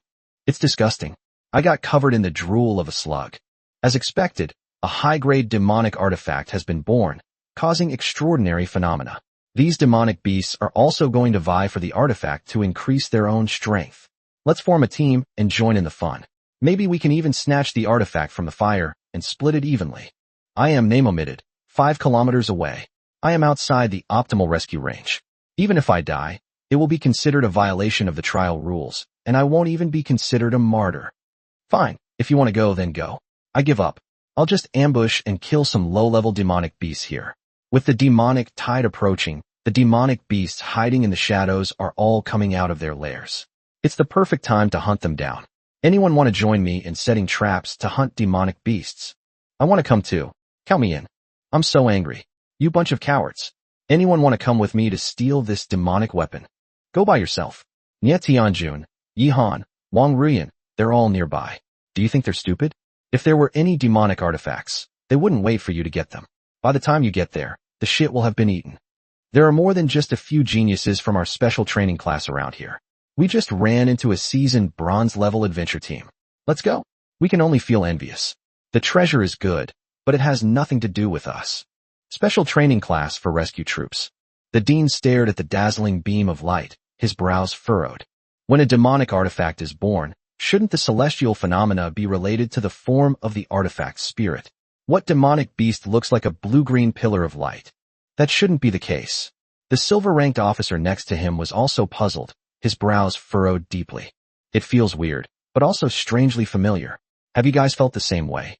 It's disgusting. I got covered in the drool of a slug. As expected, a high-grade demonic artifact has been born, causing extraordinary phenomena. These demonic beasts are also going to vie for the artifact to increase their own strength. Let's form a team and join in the fun. Maybe we can even snatch the artifact from the fire and split it evenly. I am name omitted, 5 kilometers away. I am outside the optimal rescue range. Even if I die, it will be considered a violation of the trial rules, and I won't even be considered a martyr. Fine, if you want to go, then go. I give up. I'll just ambush and kill some low-level demonic beasts here. With the demonic tide approaching, the demonic beasts hiding in the shadows are all coming out of their lairs. It's the perfect time to hunt them down. Anyone want to join me in setting traps to hunt demonic beasts? I want to come too. Count me in. I'm so angry. You bunch of cowards. Anyone want to come with me to steal this demonic weapon? Go by yourself. Nie Tianjun, Yihan, Wong Ruian, they're all nearby. Do you think they're stupid? If there were any demonic artifacts, they wouldn't wait for you to get them. By the time you get there, the shit will have been eaten. There are more than just a few geniuses from our special training class around here. We just ran into a seasoned bronze-level adventure team. Let's go. We can only feel envious. The treasure is good, but it has nothing to do with us. Special training class for rescue troops. The dean stared at the dazzling beam of light, his brows furrowed. When a demonic artifact is born, shouldn't the celestial phenomena be related to the form of the artifact's spirit? What demonic beast looks like a blue-green pillar of light? That shouldn't be the case. The silver-ranked officer next to him was also puzzled, his brows furrowed deeply. It feels weird, but also strangely familiar. Have you guys felt the same way?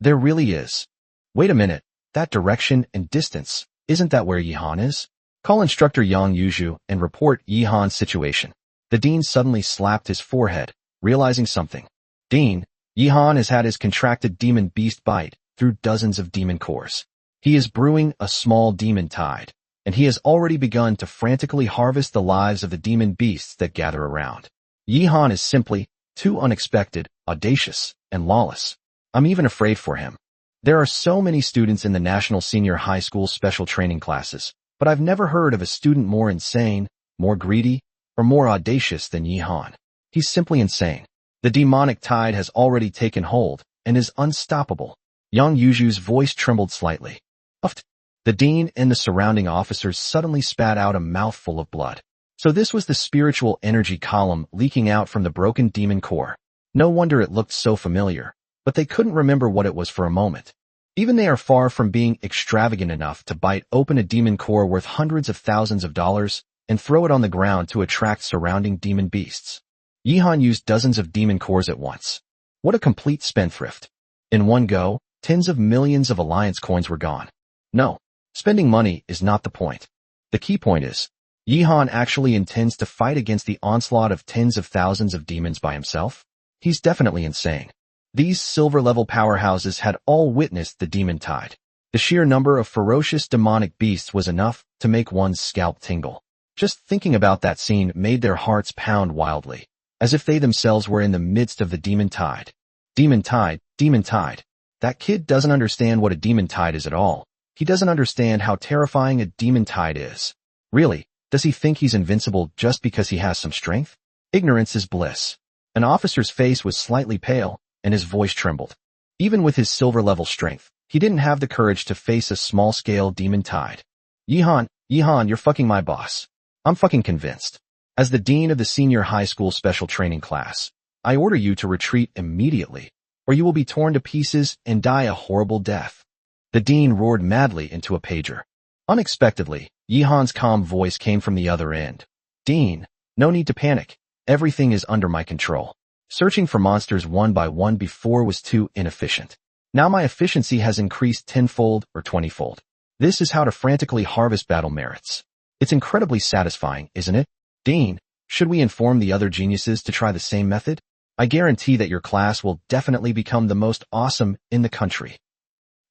There really is. Wait a minute, that direction and distance, isn't that where Yihan is? Call Instructor Yang Yuzhu and report Yihan's situation. The dean suddenly slapped his forehead, realizing something. Dean, Yihan has had his contracted demon beast bite through dozens of demon cores. He is brewing a small demon tide, and he has already begun to frantically harvest the lives of the demon beasts that gather around. Yihan is simply too unexpected, audacious, and lawless. I'm even afraid for him. There are so many students in the National Senior High School special training classes, but I've never heard of a student more insane, more greedy, or more audacious than Yihan. He's simply insane. The demonic tide has already taken hold and is unstoppable. Yang Yuzhu's voice trembled slightly. Uft. The dean and the surrounding officers suddenly spat out a mouthful of blood. So this was the spiritual energy column leaking out from the broken demon core. No wonder it looked so familiar, but they couldn't remember what it was for a moment. Even they are far from being extravagant enough to bite open a demon core worth hundreds of thousands of dollars, and throw it on the ground to attract surrounding demon beasts. Yihan used dozens of demon cores at once. What a complete spendthrift. In one go, tens of millions of alliance coins were gone. No, spending money is not the point. The key point is, Yihan actually intends to fight against the onslaught of tens of thousands of demons by himself? He's definitely insane. These silver-level powerhouses had all witnessed the demon tide. The sheer number of ferocious demonic beasts was enough to make one's scalp tingle. Just thinking about that scene made their hearts pound wildly, as if they themselves were in the midst of the demon tide. Demon tide, demon tide. That kid doesn't understand what a demon tide is at all. He doesn't understand how terrifying a demon tide is. Really, does he think he's invincible just because he has some strength? Ignorance is bliss. An officer's face was slightly pale, and his voice trembled. Even with his silver-level strength, he didn't have the courage to face a small-scale demon tide. Yihan, you're fucking my boss. I'm fucking convinced. As the dean of the senior high school special training class, I order you to retreat immediately, or you will be torn to pieces and die a horrible death. The dean roared madly into a pager. Unexpectedly, Yihan's calm voice came from the other end. Dean, no need to panic. Everything is under my control. Searching for monsters one by one before was too inefficient. Now my efficiency has increased 10-fold or 20-fold. This is how to frantically harvest battle merits. It's incredibly satisfying, isn't it? Dean, should we inform the other geniuses to try the same method? I guarantee that your class will definitely become the most awesome in the country.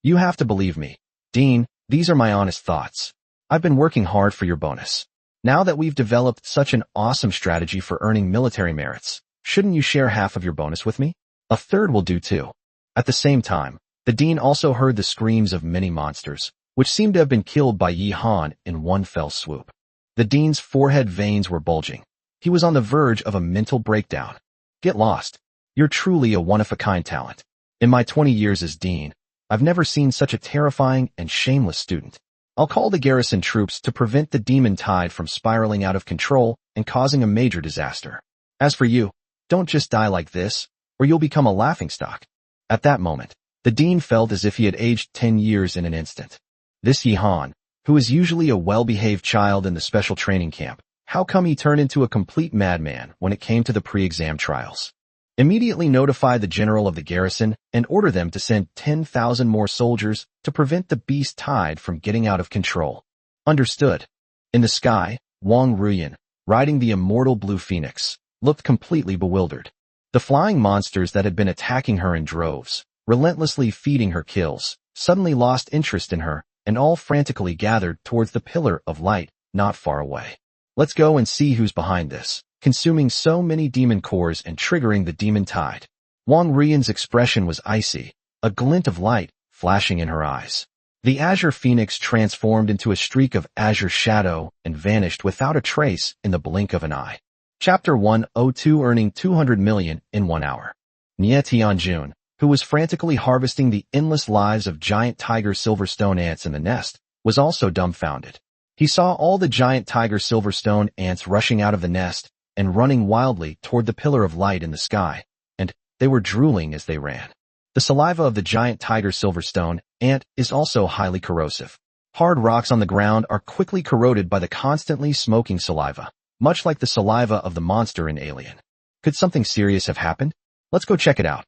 You have to believe me. Dean, these are my honest thoughts. I've been working hard for your bonus. Now that we've developed such an awesome strategy for earning military merits, shouldn't you share half of your bonus with me? A third will do too. At the same time, the dean also heard the screams of many monsters, which seemed to have been killed by Yihan in one fell swoop. The dean's forehead veins were bulging. He was on the verge of a mental breakdown. Get lost. You're truly a one-of-a-kind talent. In my 20 years as dean, I've never seen such a terrifying and shameless student. I'll call the garrison troops to prevent the demon tide from spiraling out of control and causing a major disaster. As for you, don't just die like this, or you'll become a laughingstock. At that moment, the dean felt as if he had aged 10 years in an instant. This Yihan, who is usually a well-behaved child in the special training camp, how come he turned into a complete madman when it came to the pre-exam trials? Immediately notify the general of the garrison and order them to send 10,000 more soldiers to prevent the beast tide from getting out of control. Understood. In the sky, Wong Ruian, riding the immortal blue phoenix, looked completely bewildered. The flying monsters that had been attacking her in droves, relentlessly feeding her kills, suddenly lost interest in her and all frantically gathered towards the pillar of light not far away. Let's go and see who's behind this, consuming so many demon cores and triggering the demon tide. Wong Ruian's expression was icy, a glint of light flashing in her eyes. The azure phoenix transformed into a streak of azure shadow and vanished without a trace in the blink of an eye. Chapter 102 Earning 200 million in 1 hour. Nie Tianjun, who was frantically harvesting the endless lives of giant tiger silverstone ants in the nest, was also dumbfounded. He saw all the giant tiger silverstone ants rushing out of the nest and running wildly toward the pillar of light in the sky, and they were drooling as they ran. The saliva of the giant tiger silverstone ant is also highly corrosive. Hard rocks on the ground are quickly corroded by the constantly smoking saliva, much like the saliva of the monster in Alien. Could something serious have happened? Let's go check it out.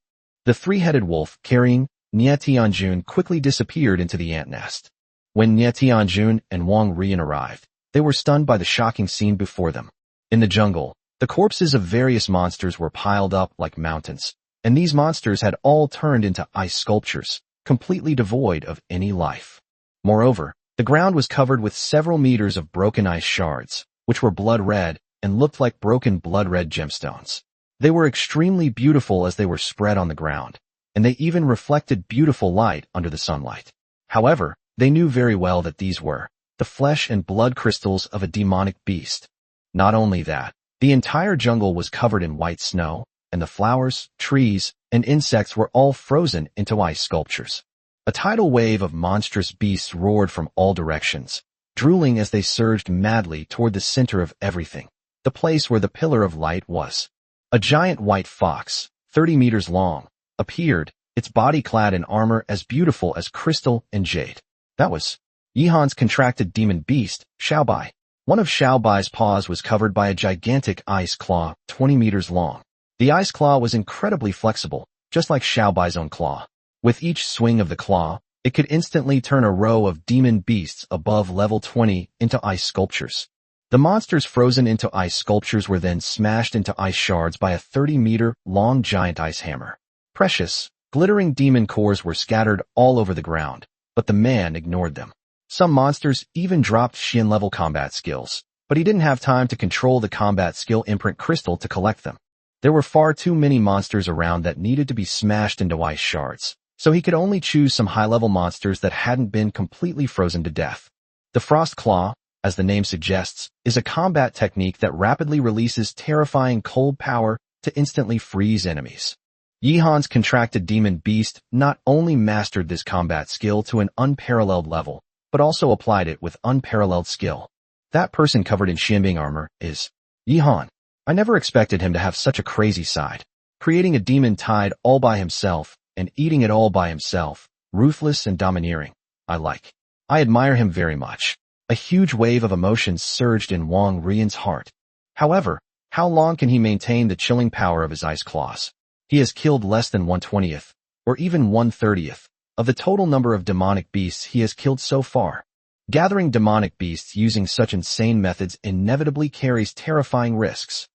The three-headed wolf carrying Nie Tianjun quickly disappeared into the ant nest. When Nie Tianjun and Wong Ruian arrived, they were stunned by the shocking scene before them. In the jungle, the corpses of various monsters were piled up like mountains, and these monsters had all turned into ice sculptures, completely devoid of any life. Moreover, the ground was covered with several meters of broken ice shards, which were blood red and looked like broken blood red gemstones. They were extremely beautiful as they were spread on the ground, and they even reflected beautiful light under the sunlight. However, they knew very well that these were the flesh and blood crystals of a demonic beast. Not only that, the entire jungle was covered in white snow, and the flowers, trees, and insects were all frozen into ice sculptures. A tidal wave of monstrous beasts roared from all directions, drooling as they surged madly toward the center of everything, the place where the pillar of light was. A giant white fox, 30 meters long, appeared, its body clad in armor as beautiful as crystal and jade. That was Yihan's contracted demon beast, Xiaobai. One of Xiao Bai's paws was covered by a gigantic ice claw, 20 meters long. The ice claw was incredibly flexible, just like Xiao Bai's own claw. With each swing of the claw, it could instantly turn a row of demon beasts above level 20 into ice sculptures. The monsters frozen into ice sculptures were then smashed into ice shards by a 30-meter-long giant ice hammer. Precious, glittering demon cores were scattered all over the ground, but the man ignored them. Some monsters even dropped Xian-level combat skills, but he didn't have time to control the combat skill imprint crystal to collect them. There were far too many monsters around that needed to be smashed into ice shards, so he could only choose some high-level monsters that hadn't been completely frozen to death. The Frost Claw, as the name suggests, is a combat technique that rapidly releases terrifying cold power to instantly freeze enemies. Yihan's contracted demon beast not only mastered this combat skill to an unparalleled level, but also applied it with unparalleled skill. That person covered in Xianbing armor is Yihan. I never expected him to have such a crazy side. Creating a demon tide all by himself and eating it all by himself, ruthless and domineering. I admire him very much. A huge wave of emotions surged in Wong Ruian's heart. However, how long can he maintain the chilling power of his ice claws? He has killed less than 1/20th, or even 1/30th, of the total number of demonic beasts he has killed so far. Gathering demonic beasts using such insane methods inevitably carries terrifying risks.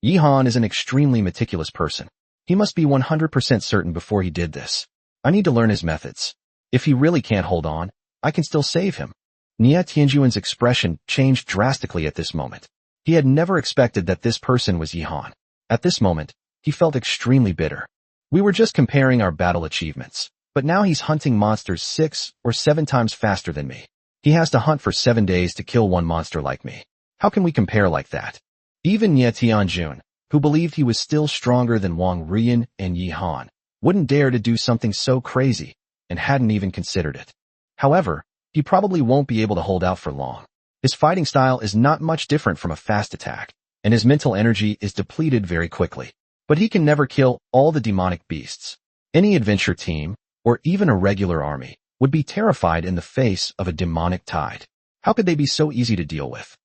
Yihan is an extremely meticulous person. He must be 100% certain before he did this. I need to learn his methods. If he really can't hold on, I can still save him. Nie Tianjuan's expression changed drastically at this moment. He had never expected that this person was Yihan. At this moment, he felt extremely bitter. We were just comparing our battle achievements, but now he's hunting monsters 6 or 7 times faster than me. He has to hunt for 7 days to kill one monster like me. How can we compare like that? Even Nie Tianjun, who believed he was still stronger than Wong Ruian and Yihan, wouldn't dare to do something so crazy, and hadn't even considered it. However, he probably won't be able to hold out for long. His fighting style is not much different from a fast attack, and his mental energy is depleted very quickly. But he can never kill all the demonic beasts. Any adventure team, or even a regular army, would be terrified in the face of a demonic tide. How could they be so easy to deal with?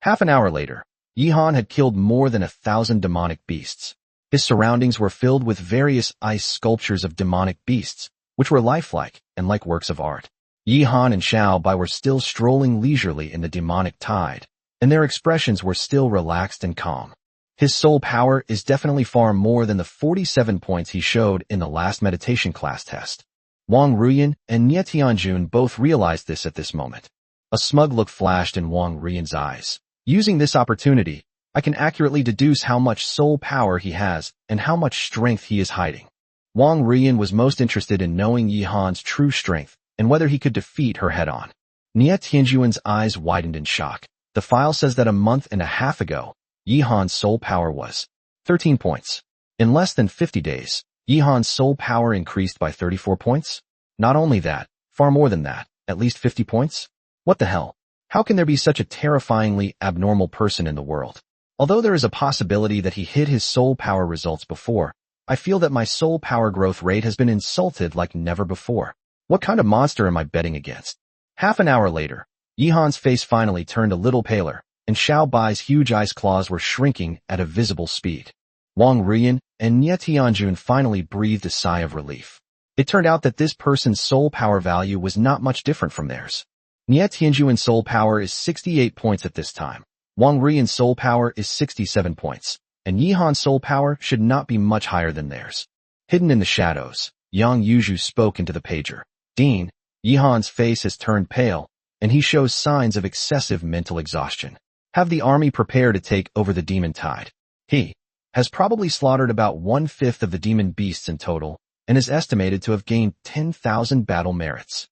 Half an hour later, Yihan had killed more than 1,000 demonic beasts. His surroundings were filled with various ice sculptures of demonic beasts, which were lifelike and like works of art. Yihan and Xiao Bai were still strolling leisurely in the demonic tide, and their expressions were still relaxed and calm. His soul power is definitely far more than the 47 points he showed in the last meditation class test. Wong Ruian and Nie Tianjun both realized this at this moment. A smug look flashed in Wong Ruian's eyes. Using this opportunity, I can accurately deduce how much soul power he has and how much strength he is hiding. Wong Ruian was most interested in knowing Yihan's true strength and whether he could defeat her head-on. Nie Tianjuan's eyes widened in shock. The file says that a month and a half ago, Yihan's soul power was 13 points. In less than 50 days, Yihan's soul power increased by 34 points? Not only that, far more than that, at least 50 points? What the hell? How can there be such a terrifyingly abnormal person in the world? Although there is a possibility that he hid his soul power results before, I feel that my soul power growth rate has been insulted like never before. What kind of monster am I betting against? Half an hour later, Yihan's face finally turned a little paler, and Xiao Bai's huge ice claws were shrinking at a visible speed. Wong Ruian and Nie Tianjun finally breathed a sigh of relief. It turned out that this person's soul power value was not much different from theirs. Nie Tianjuan's soul power is 68 points at this time. Wong Ruian's soul power is 67 points, and Yihan's soul power should not be much higher than theirs. Hidden in the shadows, Yang Yuzhu spoke into the pager. Dean, Yihan's face has turned pale, and he shows signs of excessive mental exhaustion. Have the army prepare to take over the demon tide. He has probably slaughtered about 1/5 of the demon beasts in total, and is estimated to have gained 10,000 battle merits.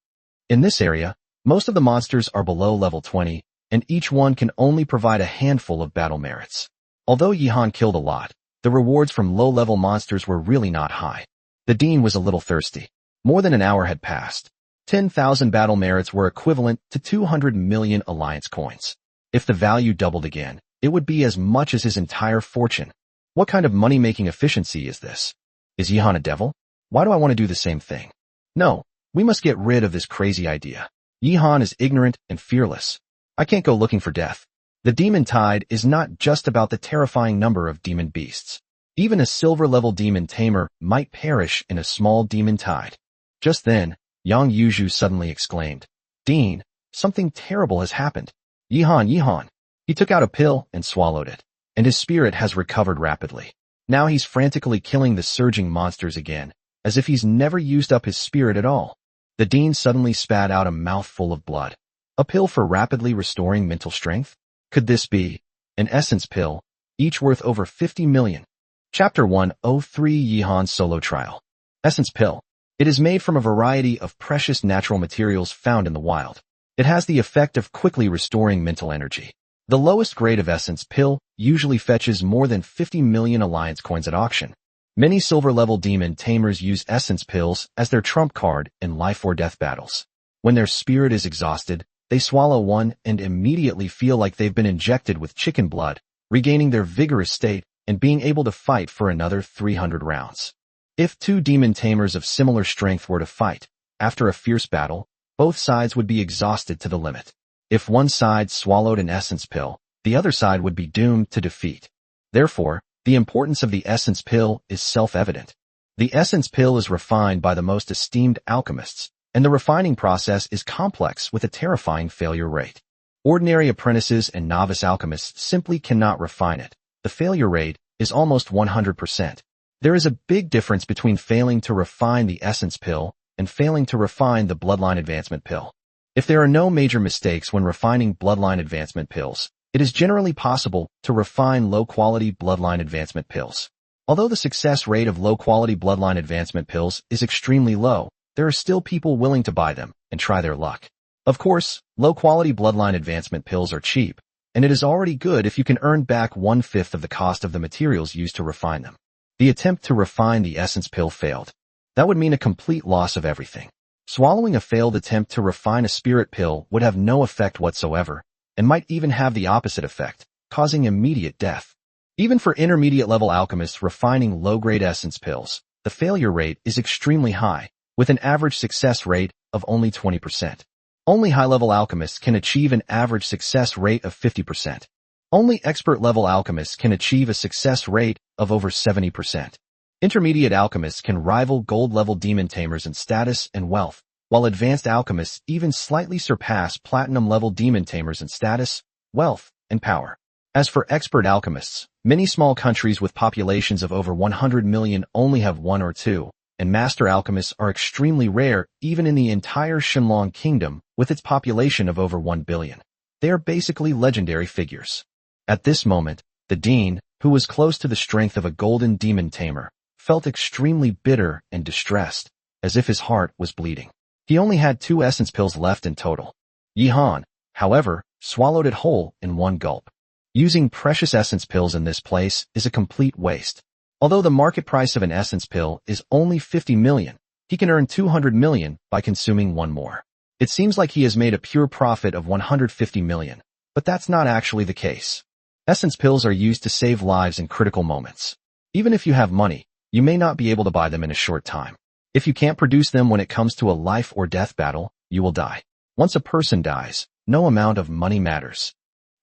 In this area, most of the monsters are below level 20, and each one can only provide a handful of battle merits. Although Yihan killed a lot, the rewards from low-level monsters were really not high. The Dean was a little thirsty. More than an hour had passed. 10,000 battle merits were equivalent to 200 million alliance coins. If the value doubled again, it would be as much as his entire fortune. What kind of money-making efficiency is this? Is Yihan a devil? Why do I want to do the same thing? No, we must get rid of this crazy idea. Yihan is ignorant and fearless. I can't go looking for death. The demon tide is not just about the terrifying number of demon beasts. Even a silver-level demon tamer might perish in a small demon tide. Just then, Yang Yuzhu suddenly exclaimed, "Dean, something terrible has happened. Yihan." He took out a pill and swallowed it, and his spirit has recovered rapidly. Now he's frantically killing the surging monsters again, as if he's never used up his spirit at all. The Dean suddenly spat out a mouthful of blood. A pill for rapidly restoring mental strength? Could this be an essence pill, each worth over 50 million? Chapter 103 Yihan's Solo Trial. Essence Pill. It is made from a variety of precious natural materials found in the wild. It has the effect of quickly restoring mental energy. The lowest grade of essence pill usually fetches more than 50 million alliance coins at auction. Many silver-level demon tamers use essence pills as their trump card in life or death battles. When their spirit is exhausted, they swallow one and immediately feel like they've been injected with chicken blood, regaining their vigorous state and being able to fight for another 300 rounds. If two demon tamers of similar strength were to fight, after a fierce battle, both sides would be exhausted to the limit. If one side swallowed an essence pill, the other side would be doomed to defeat. Therefore, the importance of the essence pill is self-evident. The essence pill is refined by the most esteemed alchemists, and the refining process is complex with a terrifying failure rate. Ordinary apprentices and novice alchemists simply cannot refine it. The failure rate is almost 100%. There is a big difference between failing to refine the essence pill and failing to refine the bloodline advancement pill. If there are no major mistakes when refining bloodline advancement pills, it is generally possible to refine low-quality bloodline advancement pills. Although the success rate of low-quality bloodline advancement pills is extremely low, there are still people willing to buy them and try their luck. Of course, low-quality bloodline advancement pills are cheap, and it is already good if you can earn back 1/5 of the cost of the materials used to refine them. The attempt to refine the essence pill failed. That would mean a complete loss of everything. Swallowing a failed attempt to refine a spirit pill would have no effect whatsoever, and might even have the opposite effect, causing immediate death. Even for intermediate-level alchemists refining low-grade essence pills, the failure rate is extremely high, with an average success rate of only 20%. Only high-level alchemists can achieve an average success rate of 50%. Only expert-level alchemists can achieve a success rate of over 70%. Intermediate alchemists can rival gold-level demon tamers in status and wealth, while advanced alchemists even slightly surpass platinum-level demon tamers in status, wealth, and power. As for expert alchemists, many small countries with populations of over 100 million only have one or two, and master alchemists are extremely rare even in the entire Shenlong Kingdom with its population of over 1 billion. They are basically legendary figures. At this moment, the Dean, who was close to the strength of a golden demon tamer, felt extremely bitter and distressed, as if his heart was bleeding. He only had 2 essence pills left in total. Yihan, however, swallowed it whole in one gulp. Using precious essence pills in this place is a complete waste. Although the market price of an essence pill is only 50 million, he can earn 200 million by consuming one more. It seems like he has made a pure profit of 150 million, but that's not actually the case. Essence pills are used to save lives in critical moments. Even if you have money, you may not be able to buy them in a short time. If you can't produce them when it comes to a life or death battle, you will die. Once a person dies, no amount of money matters.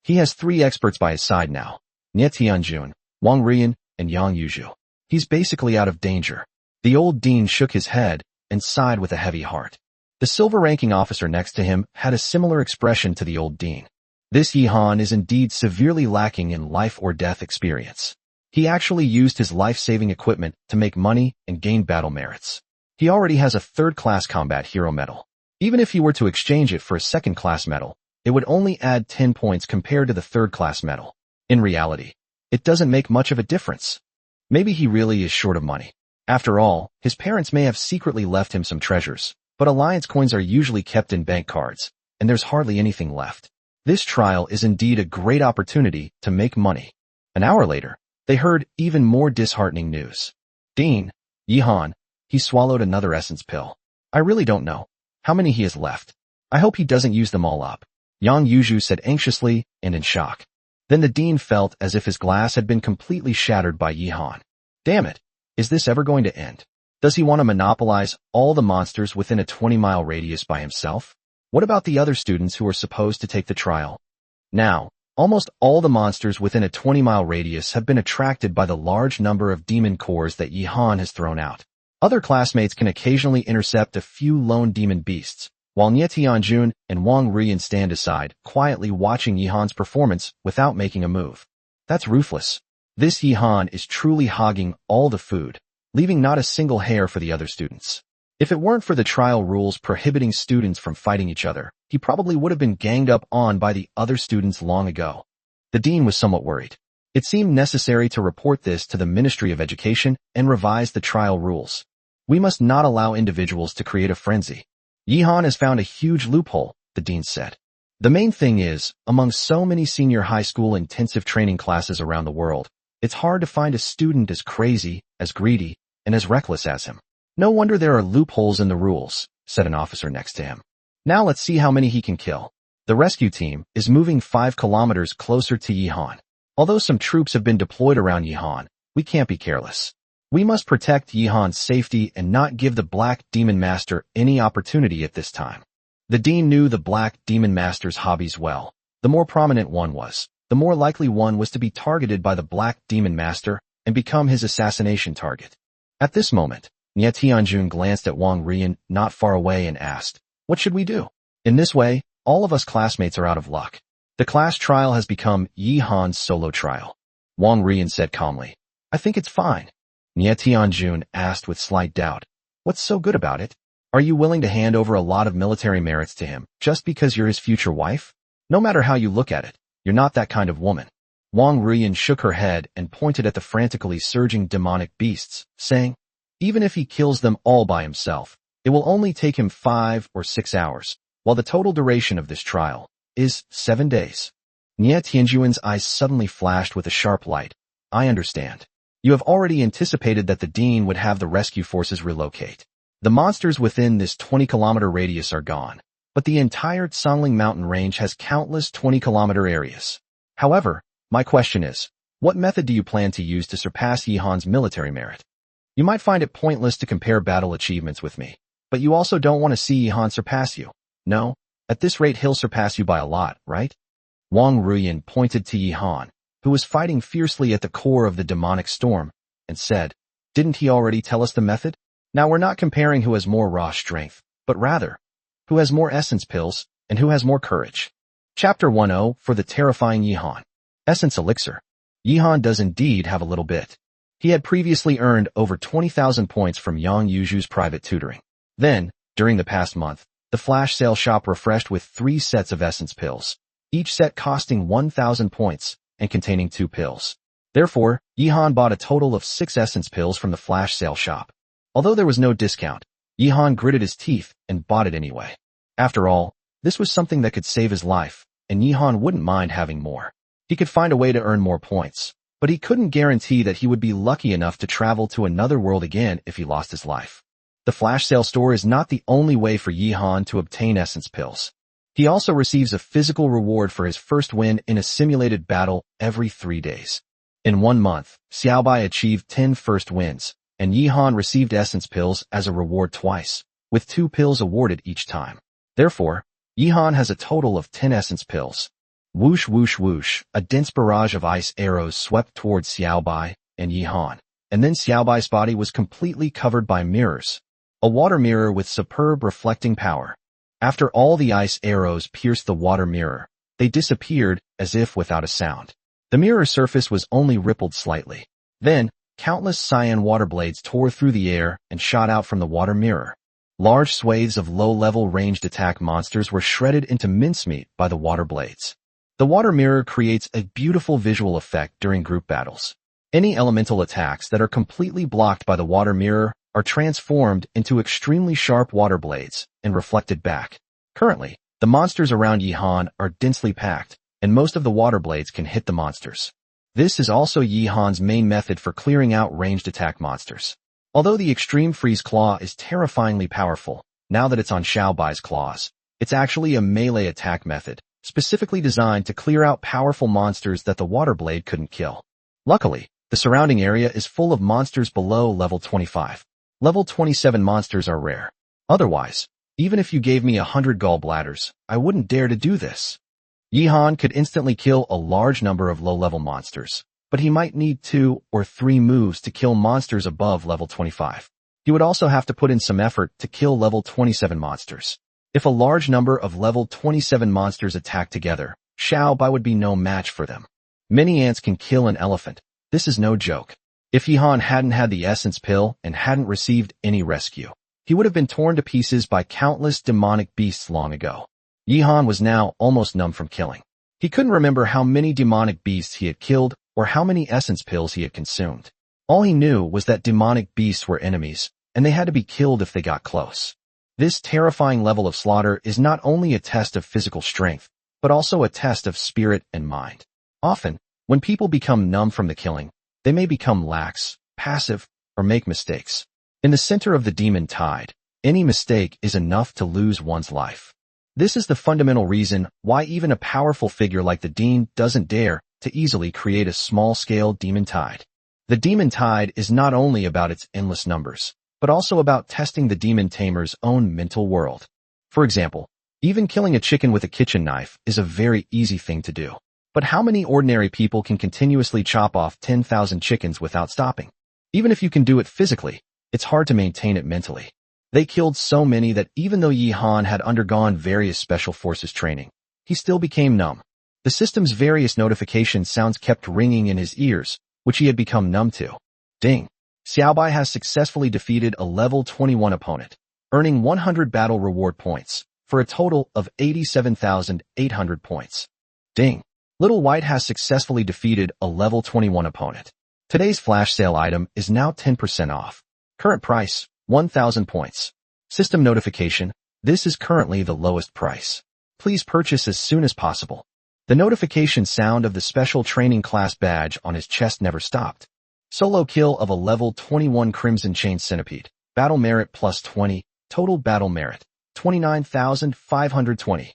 He has 3 experts by his side now, Nie Tianjun, Wong Ruian, and Yang Yuzhu. He's basically out of danger. The old Dean shook his head and sighed with a heavy heart. The silver ranking officer next to him had a similar expression to the old Dean. This Yihan is indeed severely lacking in life or death experience. He actually used his life-saving equipment to make money and gain battle merits. He already has a 3rd-class combat hero medal. Even if he were to exchange it for a 2nd-class medal, it would only add 10 points compared to the 3rd-class medal. In reality, it doesn't make much of a difference. Maybe he really is short of money. After all, his parents may have secretly left him some treasures, but alliance coins are usually kept in bank cards, and there's hardly anything left. This trial is indeed a great opportunity to make money. An hour later, they heard even more disheartening news. Dean, Yihan, he swallowed another essence pill. I really don't know how many he has left. I hope he doesn't use them all up, Yang Yuzhu said anxiously and in shock. Then the Dean felt as if his glass had been completely shattered by Yihan. Damn it, is this ever going to end? Does he want to monopolize all the monsters within a 20-mile radius by himself? What about the other students who are supposed to take the trial? Now, Almost all the monsters within a 20-mile radius have been attracted by the large number of demon cores that Yihan has thrown out. Other classmates can occasionally intercept a few lone demon beasts, while Nie Tianjun and Wong Ruian stand aside, quietly watching Yihan's performance without making a move. That's ruthless. This Yihan is truly hogging all the food, leaving not a single hair for the other students. If it weren't for the trial rules prohibiting students from fighting each other, he probably would have been ganged up on by the other students long ago. The dean was somewhat worried. It seemed necessary to report this to the Ministry of Education and revise the trial rules. We must not allow individuals to create a frenzy. Yihan has found a huge loophole, the dean said. The main thing is, among so many senior high school intensive training classes around the world, it's hard to find a student as crazy, as greedy, and as reckless as him. No wonder there are loopholes in the rules, said an officer next to him. Now let's see how many he can kill. The rescue team is moving 5 kilometers closer to Yihan. Although some troops have been deployed around Yihan, we can't be careless. We must protect Yihan's safety and not give the Black Demon Master any opportunity at this time. The dean knew the Black Demon Master's hobbies well. The more prominent one was, the more likely one was to be targeted by the Black Demon Master and become his assassination target. At this moment, Nie Tianjun glanced at Wong Ruian not far away and asked, "What should we do?" In this way, all of us classmates are out of luck. The class trial has become Yihan's solo trial. Wong Ruian said calmly, "I think it's fine." Nie Tianjun asked with slight doubt, "What's so good about it? Are you willing to hand over a lot of military merits to him just because you're his future wife? No matter how you look at it, you're not that kind of woman." Wong Ruian shook her head and pointed at the frantically surging demonic beasts, saying, "Even if he kills them all by himself, it will only take him 5 or 6 hours, while the total duration of this trial is 7 days. Nie Tianjuan's eyes suddenly flashed with a sharp light. "I understand. You have already anticipated that the dean would have the rescue forces relocate. The monsters within this 20-kilometer radius are gone, but the entire Songling mountain range has countless 20-kilometer areas. However, my question is, what method do you plan to use to surpass Yihan's military merit? You might find it pointless to compare battle achievements with me, but you also don't want to see Yihan surpass you. No? At this rate he'll surpass you by a lot, right?" Wong Ruian pointed to Yihan, who was fighting fiercely at the core of the demonic storm, and said, "Didn't he already tell us the method? Now we're not comparing who has more raw strength, but rather, who has more essence pills, and who has more courage." Chapter 10 for the terrifying Yihan. Essence Elixir. Yihan does indeed have a little bit. He had previously earned over 20,000 points from Yang Yuju's private tutoring. Then, during the past month, the flash sale shop refreshed with 3 sets of essence pills, each set costing 1,000 points and containing 2 pills. Therefore, Yihan bought a total of 6 essence pills from the flash sale shop. Although there was no discount, Yihan gritted his teeth and bought it anyway. After all, this was something that could save his life, and Yihan wouldn't mind having more. He could find a way to earn more points, but he couldn't guarantee that he would be lucky enough to travel to another world again if he lost his life. The flash sale store is not the only way for Yihan to obtain essence pills. He also receives a physical reward for his first win in a simulated battle every 3 days. In 1 month, Xiaobai achieved 10 first wins, and Yihan received essence pills as a reward twice, with 2 pills awarded each time. Therefore, Yihan has a total of 10 essence pills. Whoosh whoosh whoosh, a dense barrage of ice arrows swept towards Xiaobai and Yihan, and then Xiaobai's body was completely covered by mirrors. A water mirror with superb reflecting power. After all the ice arrows pierced the water mirror, they disappeared as if without a sound. The mirror surface was only rippled slightly. Then, countless cyan water blades tore through the air and shot out from the water mirror. Large swathes of low-level ranged attack monsters were shredded into mincemeat by the water blades. The water mirror creates a beautiful visual effect during group battles. Any elemental attacks that are completely blocked by the water mirror are transformed into extremely sharp water blades and reflected back. Currently, the monsters around Yihan are densely packed, and most of the water blades can hit the monsters. This is also Yihan's main method for clearing out ranged attack monsters. Although the Extreme Freeze Claw is terrifyingly powerful, now that it's on Xiaobai's claws, it's actually a melee attack method, specifically designed to clear out powerful monsters that the water blade couldn't kill. Luckily, the surrounding area is full of monsters below level 25. Level 27 monsters are rare. Otherwise, even if you gave me 100 gallbladders, I wouldn't dare to do this. Yi Han could instantly kill a large number of low-level monsters, but he might need 2 or 3 moves to kill monsters above level 25. He would also have to put in some effort to kill level 27 monsters. If a large number of level 27 monsters attack together, Xiao Bai would be no match for them. Many ants can kill an elephant. This is no joke. If Yi Han hadn't had the essence pill and hadn't received any rescue, he would have been torn to pieces by countless demonic beasts long ago. Yi Han was now almost numb from killing. He couldn't remember how many demonic beasts he had killed or how many essence pills he had consumed. All he knew was that demonic beasts were enemies, and they had to be killed if they got close. This terrifying level of slaughter is not only a test of physical strength, but also a test of spirit and mind. Often, when people become numb from the killing, they may become lax, passive, or make mistakes. In the center of the demon tide, any mistake is enough to lose one's life. This is the fundamental reason why even a powerful figure like the Dean doesn't dare to easily create a small-scale demon tide. The demon tide is not only about its endless numbers, but also about testing the demon tamer's own mental world. For example, even killing a chicken with a kitchen knife is a very easy thing to do. But how many ordinary people can continuously chop off 10,000 chickens without stopping? Even if you can do it physically, it's hard to maintain it mentally. They killed so many that even though Yi Han had undergone various special forces training, he still became numb. The system's various notification sounds kept ringing in his ears, which he had become numb to. Ding! Xiao Bai has successfully defeated a level 21 opponent, earning 100 battle reward points, for a total of 87,800 points. Ding! Little White has successfully defeated a level 21 opponent. Today's flash sale item is now 10% off. Current price, 1,000 points. System notification, this is currently the lowest price. Please purchase as soon as possible. The notification sound of the special training class badge on his chest never stopped. Solo kill of a level 21 Crimson Chain Centipede. Battle merit plus 20, total battle merit, 29,520.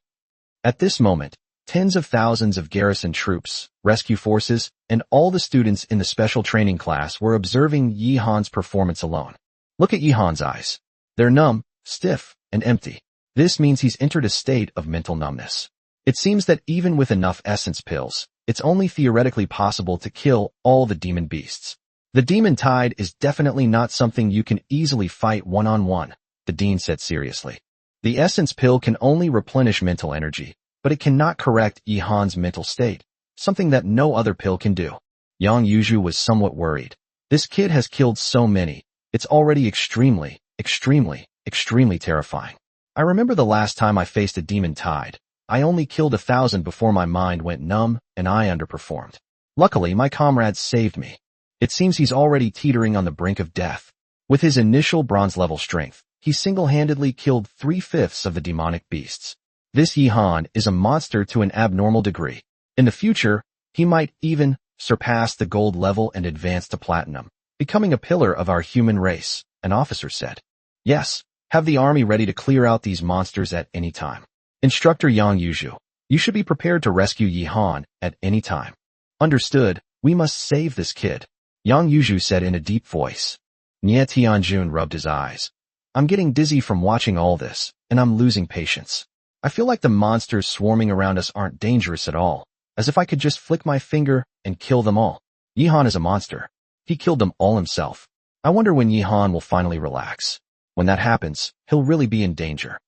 At this moment, tens of thousands of garrison troops, rescue forces, and all the students in the special training class were observing Yi Han's performance alone. Look at Yi Han's eyes. They're numb, stiff, and empty. This means he's entered a state of mental numbness. It seems that even with enough essence pills, it's only theoretically possible to kill all the demon beasts. The demon tide is definitely not something you can easily fight one-on-one, the dean said seriously. The essence pill can only replenish mental energy, but it cannot correct Yi Han's mental state, something that no other pill can do. Yang Yuju was somewhat worried. This kid has killed so many, it's already extremely terrifying. I remember the last time I faced a demon tide. I only killed 1,000 before my mind went numb and I underperformed. Luckily, my comrades saved me. It seems he's already teetering on the brink of death. With his initial bronze-level strength, he single-handedly killed 3/5 of the demonic beasts. This Yi Han is a monster to an abnormal degree. In the future, he might even surpass the gold level and advance to platinum, becoming a pillar of our human race, an officer said. Yes, have the army ready to clear out these monsters at any time. Instructor Yang Yuju, you should be prepared to rescue Yi Han at any time. Understood, we must save this kid, Yang Yuju said in a deep voice. Nie Tianjun rubbed his eyes. I'm getting dizzy from watching all this, and I'm losing patience. I feel like the monsters swarming around us aren't dangerous at all, as if I could just flick my finger and kill them all. Yi Han is a monster. He killed them all himself. I wonder when Yi Han will finally relax. When that happens, he'll really be in danger.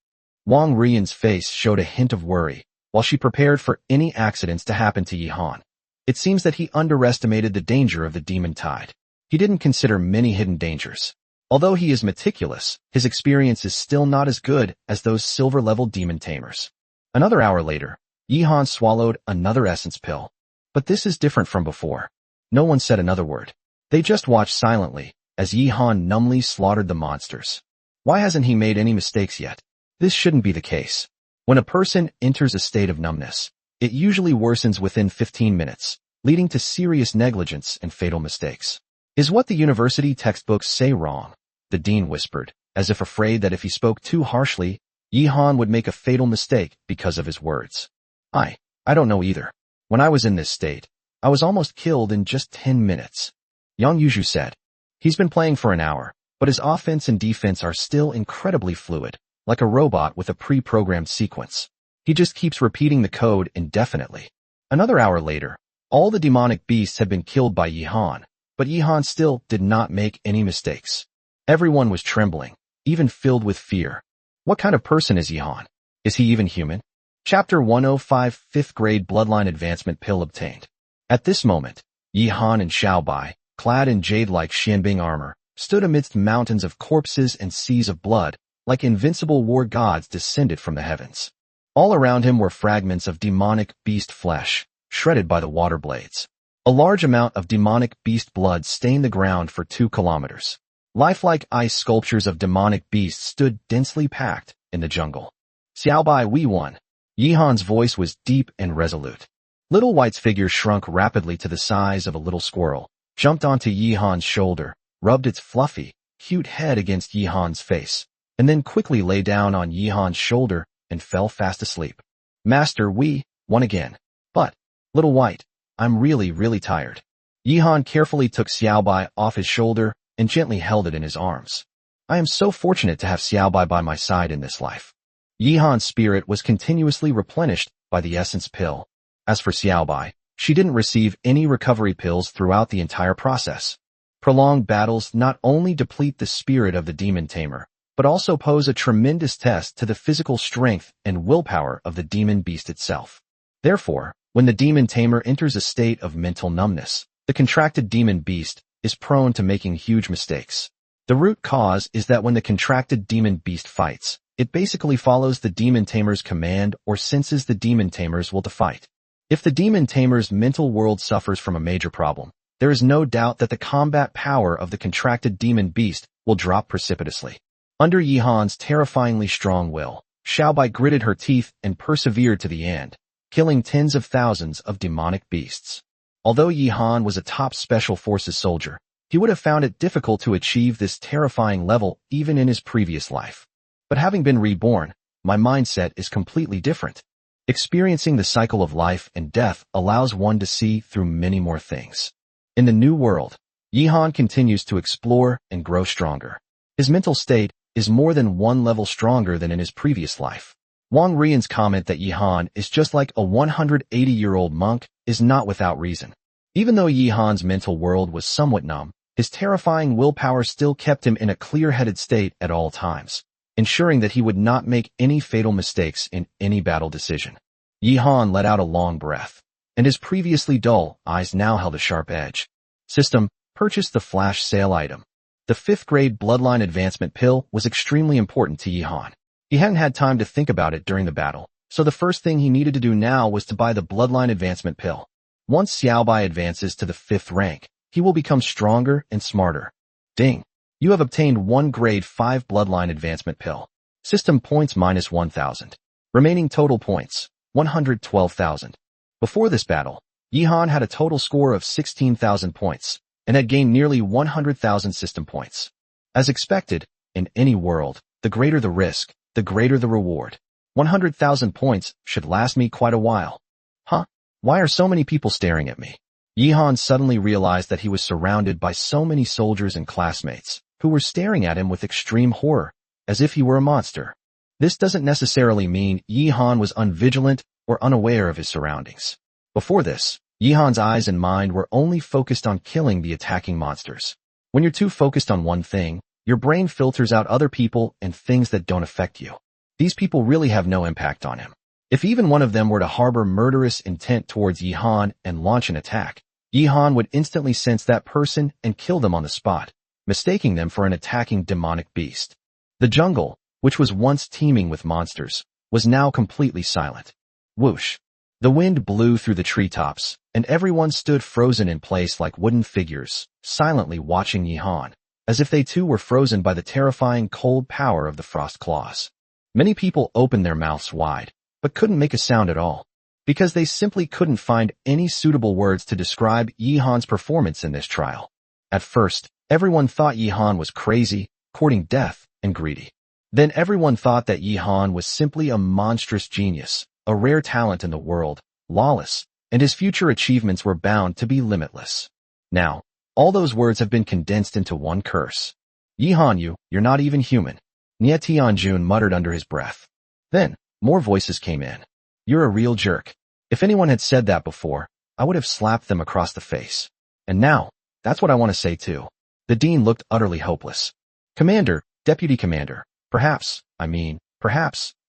Wong Ruian's face showed a hint of worry, while she prepared for any accidents to happen to Yi Han. It seems that he underestimated the danger of the demon tide. He didn't consider many hidden dangers. Although he is meticulous, his experience is still not as good as those silver-level demon tamers. Another hour later, Yi Han swallowed another essence pill. But this is different from before. No one said another word. They just watched silently, as Yi Han numbly slaughtered the monsters. Why hasn't he made any mistakes yet? This shouldn't be the case. When a person enters a state of numbness, it usually worsens within 15 minutes, leading to serious negligence and fatal mistakes. Is what the university textbooks say wrong? The dean whispered, as if afraid that if he spoke too harshly, Yi Han would make a fatal mistake because of his words. I don't know either. When I was in this state, I was almost killed in just 10 minutes. Yang Yuju said. He's been playing for an hour, but his offense and defense are still incredibly fluid, like a robot with a pre-programmed sequence. He just keeps repeating the code indefinitely. Another hour later, all the demonic beasts had been killed by Yihan, but Yihan still did not make any mistakes. Everyone was trembling, even filled with fear. What kind of person is Yihan? Is he even human? Chapter 105 5th Grade Bloodline Advancement Pill obtained. At this moment, Yihan and Xiaobai, clad in jade-like Xianbing armor, stood amidst mountains of corpses and seas of blood, like invincible war gods descended from the heavens. All around him were fragments of demonic beast flesh, shredded by the water blades. A large amount of demonic beast blood stained the ground for 2 kilometers. Lifelike ice sculptures of demonic beasts stood densely packed in the jungle. Xiaobai, we won. Yihan's voice was deep and resolute. Little White's figure shrunk rapidly to the size of a little squirrel, jumped onto Yihan's shoulder, rubbed its fluffy, cute head against Yihan's face, and then quickly lay down on Yihan's shoulder and fell fast asleep. Master, we won again. But, Little White, I'm really tired. Yihan carefully took Xiaobai off his shoulder and gently held it in his arms. I am so fortunate to have Xiaobai by my side in this life. Yihan's spirit was continuously replenished by the essence pill. As for Xiaobai, she didn't receive any recovery pills throughout the entire process. Prolonged battles not only deplete the spirit of the demon tamer, but also pose a tremendous test to the physical strength and willpower of the demon beast itself. Therefore, when the demon tamer enters a state of mental numbness, the contracted demon beast is prone to making huge mistakes. The root cause is that when the contracted demon beast fights, it basically follows the demon tamer's command or senses the demon tamer's will to fight. If the demon tamer's mental world suffers from a major problem, there is no doubt that the combat power of the contracted demon beast will drop precipitously. Under Yihan's terrifyingly strong will, Xiaobai gritted her teeth and persevered to the end, killing tens of thousands of demonic beasts. Although Yihan was a top special forces soldier, he would have found it difficult to achieve this terrifying level even in his previous life. But having been reborn, my mindset is completely different. Experiencing the cycle of life and death allows one to see through many more things. In the new world, Yihan continues to explore and grow stronger. His mental state is more than 1 level stronger than in his previous life. Wong Ruian's comment that Yihan is just like a 180-year-old monk is not without reason. Even though Yihan's mental world was somewhat numb, his terrifying willpower still kept him in a clear-headed state at all times, ensuring that he would not make any fatal mistakes in any battle decision. Yihan let out a long breath, and his previously dull eyes now held a sharp edge. System, purchased the flash sale item. The 5th grade bloodline advancement pill was extremely important to Yihan. He hadn't had time to think about it during the battle, so the first thing he needed to do now was to buy the bloodline advancement pill. Once Xiaobai advances to the 5th rank, he will become stronger and smarter. Ding! You have obtained 1 grade 5 bloodline advancement pill. System points minus 1,000. Remaining total points, 112,000. Before this battle, Yihan had a total score of 16,000 points, and had gained nearly 100,000 system points. As expected, in any world, the greater the risk, the greater the reward. 100,000 points should last me quite a while. Huh? Why are so many people staring at me? Yihan suddenly realized that he was surrounded by so many soldiers and classmates, who were staring at him with extreme horror, as if he were a monster. This doesn't necessarily mean Yihan was unvigilant or unaware of his surroundings. Before this, Yihan's eyes and mind were only focused on killing the attacking monsters. When you're too focused on one thing, your brain filters out other people and things that don't affect you. These people really have no impact on him. If even one of them were to harbor murderous intent towards Yihan and launch an attack, Yihan would instantly sense that person and kill them on the spot, mistaking them for an attacking demonic beast. The jungle, which was once teeming with monsters, was now completely silent. Whoosh! The wind blew through the treetops, and everyone stood frozen in place like wooden figures, silently watching Yihan, as if they too were frozen by the terrifying cold power of the frost claws. Many people opened their mouths wide, but couldn't make a sound at all, because they simply couldn't find any suitable words to describe Yihan's performance in this trial. At first, everyone thought Yihan was crazy, courting death, and greedy. Then everyone thought that Yihan was simply a monstrous genius, a rare talent in the world, lawless, and his future achievements were bound to be limitless. Now, all those words have been condensed into one curse. Yihan, you're not even human. Nie Tianjun muttered under his breath. Then, more voices came in. You're a real jerk. If anyone had said that before, I would have slapped them across the face. And now, that's what I want to say too. The dean looked utterly hopeless. Commander, Deputy Commander, perhaps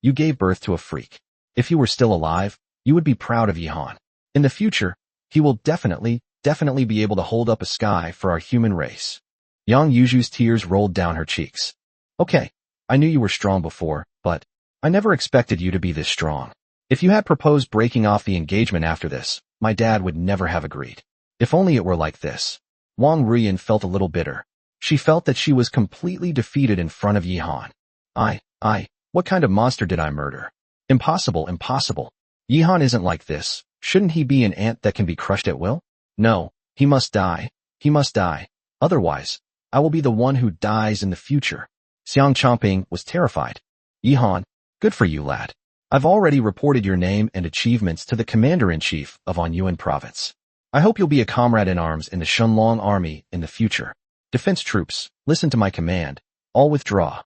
you gave birth to a freak. If you were still alive, you would be proud of Yihan. In the future, he will definitely be able to hold up a sky for our human race. Yang Yuju's tears rolled down her cheeks. Okay, I knew you were strong before, but I never expected you to be this strong. If you had proposed breaking off the engagement after this, my dad would never have agreed. If only it were like this. Wong Ruian felt a little bitter. She felt that she was completely defeated in front of Yihan. What kind of monster did I murder? Impossible. Yihan isn't like this. Shouldn't he be an ant that can be crushed at will? No, he must die. Otherwise, I will be the one who dies in the future. Xiang Chongping was terrified. Yihan, good for you, lad. I've already reported your name and achievements to the Commander-in-Chief of Anyuan Province. I hope you'll be a comrade in arms in the Shunlong Army in the future. Defense troops, listen to my command. All withdraw.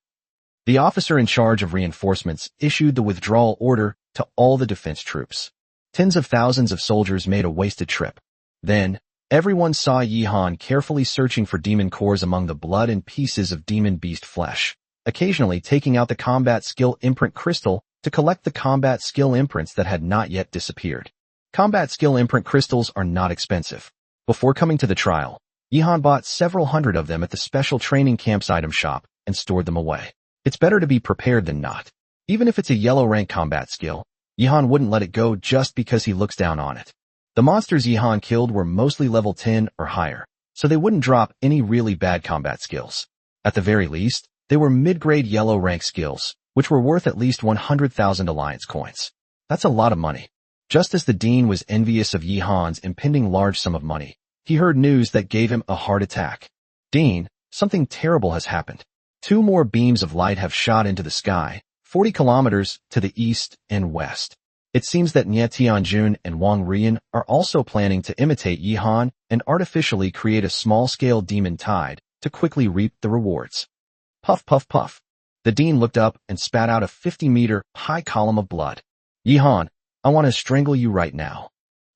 The officer in charge of reinforcements issued the withdrawal order to all the defense troops. Tens of thousands of soldiers made a wasted trip. Then, everyone saw Yihan carefully searching for demon cores among the blood and pieces of demon beast flesh, occasionally taking out the combat skill imprint crystal to collect the combat skill imprints that had not yet disappeared. Combat skill imprint crystals are not expensive. Before coming to the trial, Yihan bought several hundred of them at the special training camp's item shop and stored them away. It's better to be prepared than not. Even if it's a yellow rank combat skill, Yihan wouldn't let it go just because he looks down on it. The monsters Yihan killed were mostly level 10 or higher, so they wouldn't drop any really bad combat skills. At the very least, they were mid-grade yellow rank skills, which were worth at least 100,000 alliance coins. That's a lot of money. Just as the dean was envious of Yihan's impending large sum of money, he heard news that gave him a heart attack. Dean, something terrible has happened. 2 more beams of light have shot into the sky, 40 kilometers to the east and west. It seems that Nie Tianjun and Wong Ruian are also planning to imitate Yihan and artificially create a small-scale demon tide to quickly reap the rewards. Puff, puff, puff. The dean looked up and spat out a 50-meter high column of blood. Yihan, I want to strangle you right now.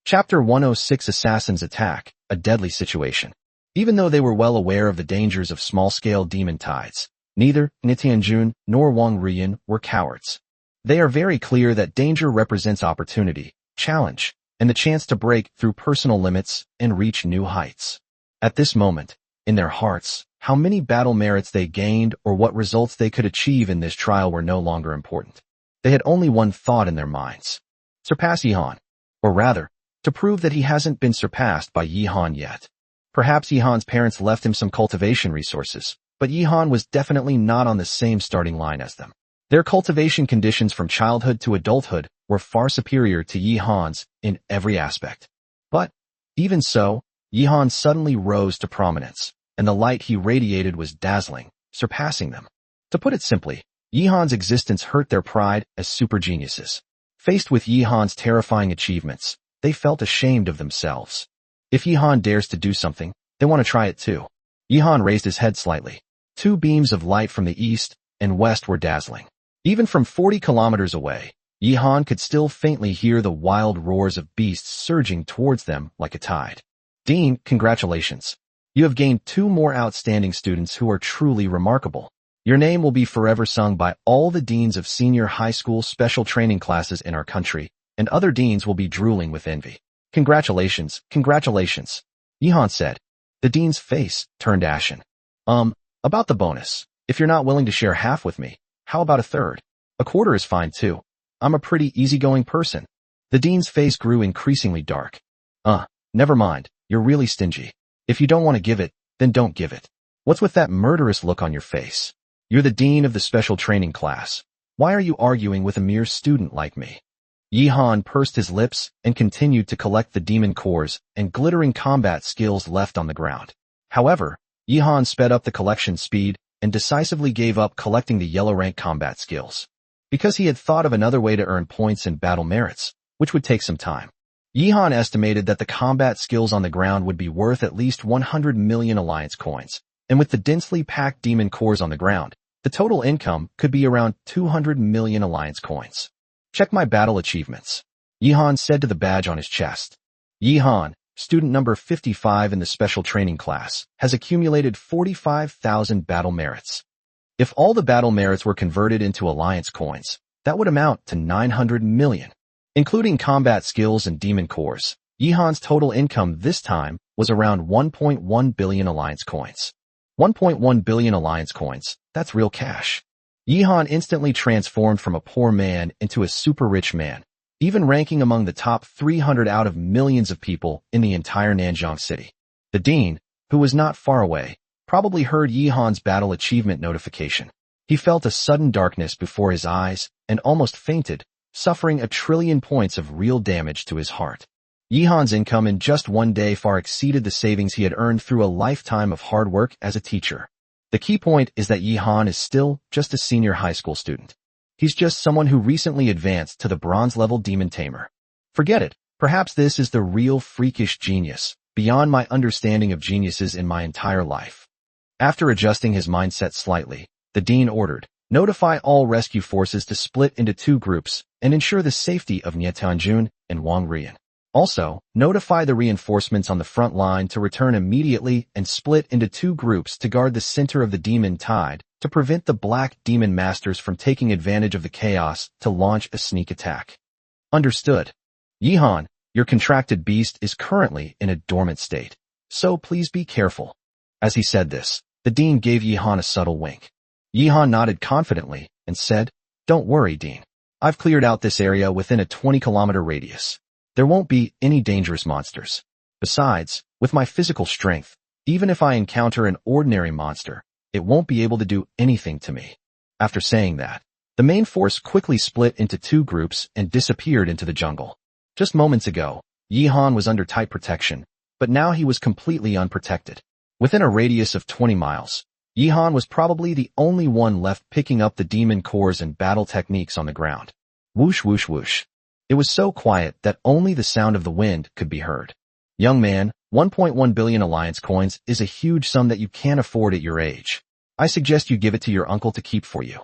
Chapter 106 Assassins Attack, a Deadly Situation. Even though they were well aware of the dangers of small-scale demon tides, neither Nie Tianjun nor Wong Ruian were cowards. They are very clear that danger represents opportunity, challenge, and the chance to break through personal limits and reach new heights. At this moment, in their hearts, how many battle merits they gained or what results they could achieve in this trial were no longer important. They had only one thought in their minds. Surpass Yihan. Or rather, to prove that he hasn't been surpassed by Yihan yet. Perhaps Yihan's parents left him some cultivation resources, but Yihan was definitely not on the same starting line as them. Their cultivation conditions from childhood to adulthood were far superior to Yihan's in every aspect. But, even so, Yihan suddenly rose to prominence, and the light he radiated was dazzling, surpassing them. To put it simply, Yihan's existence hurt their pride as super geniuses. Faced with Yihan's terrifying achievements, they felt ashamed of themselves. If Yihan dares to do something, they want to try it too. Yihan raised his head slightly. 2 beams of light from the east and west were dazzling. Even from 40 kilometers away, Yihan could still faintly hear the wild roars of beasts surging towards them like a tide. Dean, congratulations. You have gained 2 more outstanding students who are truly remarkable. Your name will be forever sung by all the deans of senior high school special training classes in our country, and other deans will be drooling with envy. Congratulations, congratulations, Yihan said. The dean's face turned ashen. About the bonus. If you're not willing to share half with me, how about a third? A quarter is fine too. I'm a pretty easygoing person. The dean's face grew increasingly dark. Never mind, you're really stingy. If you don't want to give it, then don't give it. What's with that murderous look on your face? You're the dean of the special training class. Why are you arguing with a mere student like me? Yihan pursed his lips and continued to collect the demon cores and glittering combat skills left on the ground. However, Yihan sped up the collection speed and decisively gave up collecting the yellow rank combat skills. Because he had thought of another way to earn points and battle merits, which would take some time. Yihan estimated that the combat skills on the ground would be worth at least 100 million alliance coins, and with the densely packed demon cores on the ground, the total income could be around 200 million alliance coins. Check my battle achievements. Yihan said to the badge on his chest. Yihan, student number 55 in the special training class, has accumulated 45,000 battle merits. If all the battle merits were converted into alliance coins, that would amount to 900 million. Including combat skills and demon cores, Yihan's total income this time was around 1.1 billion alliance coins. 1.1 billion alliance coins, that's real cash. Yihan instantly transformed from a poor man into a super rich man, even ranking among the top 300 out of millions of people in the entire Nanjiang city. The dean, who was not far away, probably heard Yihan's battle achievement notification. He felt a sudden darkness before his eyes and almost fainted, suffering 1 trillion points of real damage to his heart. Yihan's income in just one day far exceeded the savings he had earned through a lifetime of hard work as a teacher. The key point is that Yihan is still just a senior high school student. He's just someone who recently advanced to the bronze-level demon tamer. Forget it, perhaps this is the real freakish genius, beyond my understanding of geniuses in my entire life. After adjusting his mindset slightly, the dean ordered, notify all rescue forces to split into 2 groups and ensure the safety of Nie Tanjun and Wong Ruian. Also, notify the reinforcements on the front line to return immediately and split into 2 groups to guard the center of the demon tide to prevent the black demon masters from taking advantage of the chaos to launch a sneak attack. Understood. Yihan, your contracted beast is currently in a dormant state, so please be careful. As he said this, the dean gave Yihan a subtle wink. Yihan nodded confidently and said, Don't worry, Dean. I've cleared out this area within a 20-kilometer radius. There won't be any dangerous monsters. Besides, with my physical strength, even if I encounter an ordinary monster, it won't be able to do anything to me. After saying that, the main force quickly split into 2 groups and disappeared into the jungle. Just moments ago, Yihan was under tight protection, but now he was completely unprotected. Within a radius of 20 miles, Yihan was probably the only one left picking up the demon cores and battle techniques on the ground. Whoosh whoosh whoosh. It was so quiet that only the sound of the wind could be heard. Young man, 1.1 billion alliance coins is a huge sum that you can't afford at your age. I suggest you give it to your uncle to keep for you.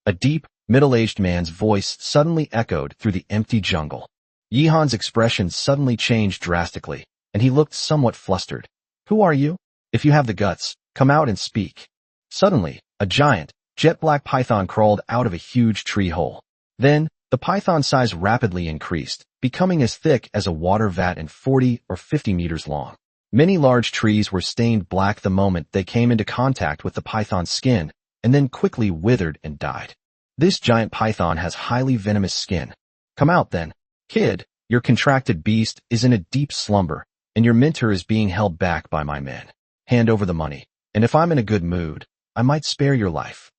A deep, middle-aged man's voice suddenly echoed through the empty jungle. Yihan's expression suddenly changed drastically, and he looked somewhat flustered. Who are you? If you have the guts, come out and speak. Suddenly, a giant, jet-black python crawled out of a huge tree hole. Then, the python size rapidly increased, becoming as thick as a water vat and 40 or 50 meters long. Many large trees were stained black the moment they came into contact with the python's skin, and then quickly withered and died. This giant python has highly venomous skin. Come out then. Kid, your contracted beast is in a deep slumber, and your mentor is being held back by my men. Hand over the money, and if I'm in a good mood, I might spare your life.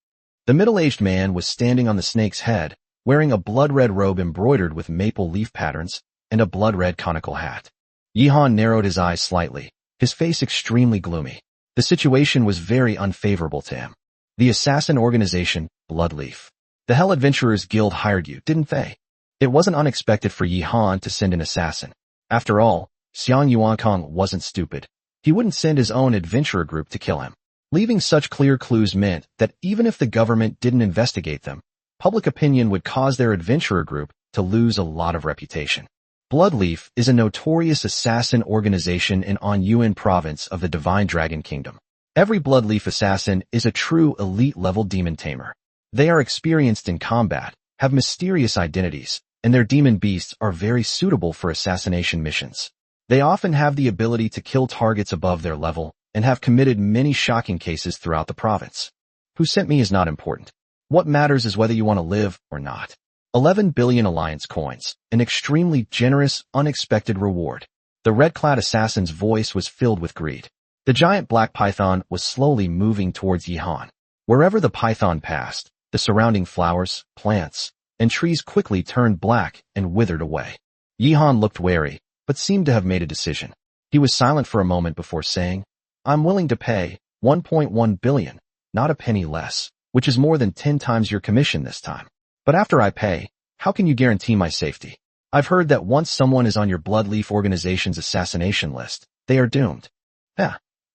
The middle-aged man was standing on the snake's head, wearing a blood-red robe embroidered with maple leaf patterns and a blood-red conical hat. Yihan narrowed his eyes slightly, his face extremely gloomy. The situation was very unfavorable to him. The assassin organization, Bloodleaf. The Hell Adventurers Guild hired you, didn't they? It wasn't unexpected for Yihan to send an assassin. After all, Xiang Yuankong wasn't stupid. He wouldn't send his own adventurer group to kill him. Leaving such clear clues meant that even if the government didn't investigate them, public opinion would cause their adventurer group to lose a lot of reputation. Bloodleaf is a notorious assassin organization in Anyuan province of the Divine Dragon Kingdom. Every Bloodleaf assassin is a true elite-level demon tamer. They are experienced in combat, have mysterious identities, and their demon beasts are very suitable for assassination missions. They often have the ability to kill targets above their level and have committed many shocking cases throughout the province. Who sent me is not important. What matters is whether you want to live or not. 11 billion alliance coins, an extremely generous, unexpected reward. The red-clad assassin's voice was filled with greed. The giant black python was slowly moving towards Yihan. Wherever the python passed, the surrounding flowers, plants, and trees quickly turned black and withered away. Yihan looked wary, but seemed to have made a decision. He was silent for a moment before saying, I'm willing to pay 1.1 billion, not a penny less, which is more than 10 times your commission this time. But after I pay, how can you guarantee my safety? I've heard that once someone is on your Bloodleaf organization's assassination list, they are doomed.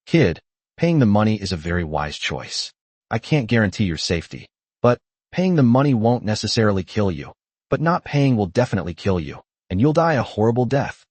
Kid, paying the money is a very wise choice. I can't guarantee your safety, but paying the money won't necessarily kill you. but not paying will definitely kill you, and you'll die a horrible death.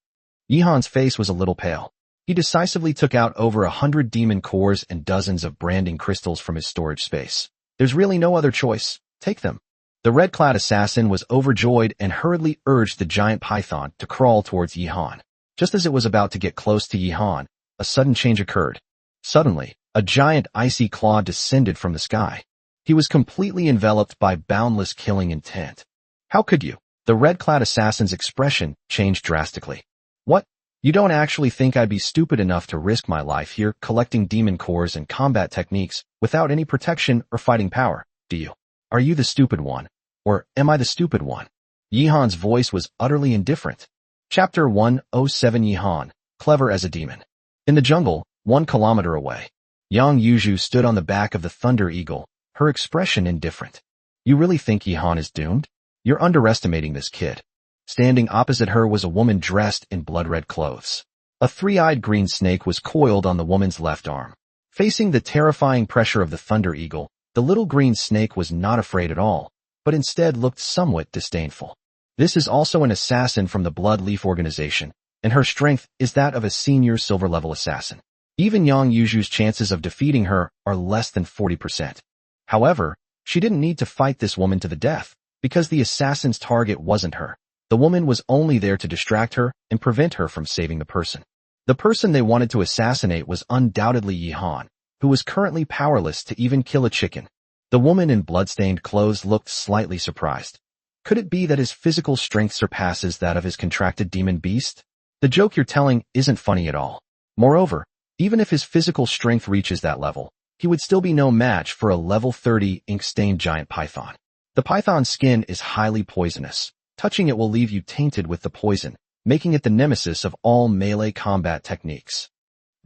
Yihan's face was a little pale. He decisively took out over 100 demon cores and dozens of branding crystals from his storage space. There's really no other choice. Take them. The red-clad assassin was overjoyed and hurriedly urged the giant python to crawl towards Yihan. Just as it was about to get close to Yihan, a sudden change occurred. Suddenly, a giant icy claw descended from the sky. He was completely enveloped by boundless killing intent. How could you? The red-clad assassin's expression changed drastically. What? You don't actually think I'd be stupid enough to risk my life here collecting demon cores and combat techniques without any protection or fighting power, do you? Are you the stupid one? Or am I the stupid one? Yihan's voice was utterly indifferent. Chapter 107 Yihan, clever as a demon. In the jungle, 1 kilometer away, Yang Yuju stood on the back of the Thunder Eagle, her expression indifferent. You really think Yihan is doomed? You're underestimating this kid. Standing opposite her was a woman dressed in blood-red clothes. A three-eyed green snake was coiled on the woman's left arm. Facing the terrifying pressure of the Thunder Eagle, the little green snake was not afraid at all, but instead looked somewhat disdainful. This is also an assassin from the Blood Leaf organization, and her strength is that of a senior silver-level assassin. Even Yang Yuju's chances of defeating her are less than 40%. However, she didn't need to fight this woman to the death, because the assassin's target wasn't her. The woman was only there to distract her and prevent her from saving the person. The person they wanted to assassinate was undoubtedly Yihan, who was currently powerless to even kill a chicken. The woman in blood-stained clothes looked slightly surprised. Could it be that his physical strength surpasses that of his contracted demon beast? The joke you're telling isn't funny at all. Moreover, even if his physical strength reaches that level, he would still be no match for a level 30 ink-stained giant python. The python's skin is highly poisonous. Touching it will leave you tainted with the poison, making it the nemesis of all melee combat techniques.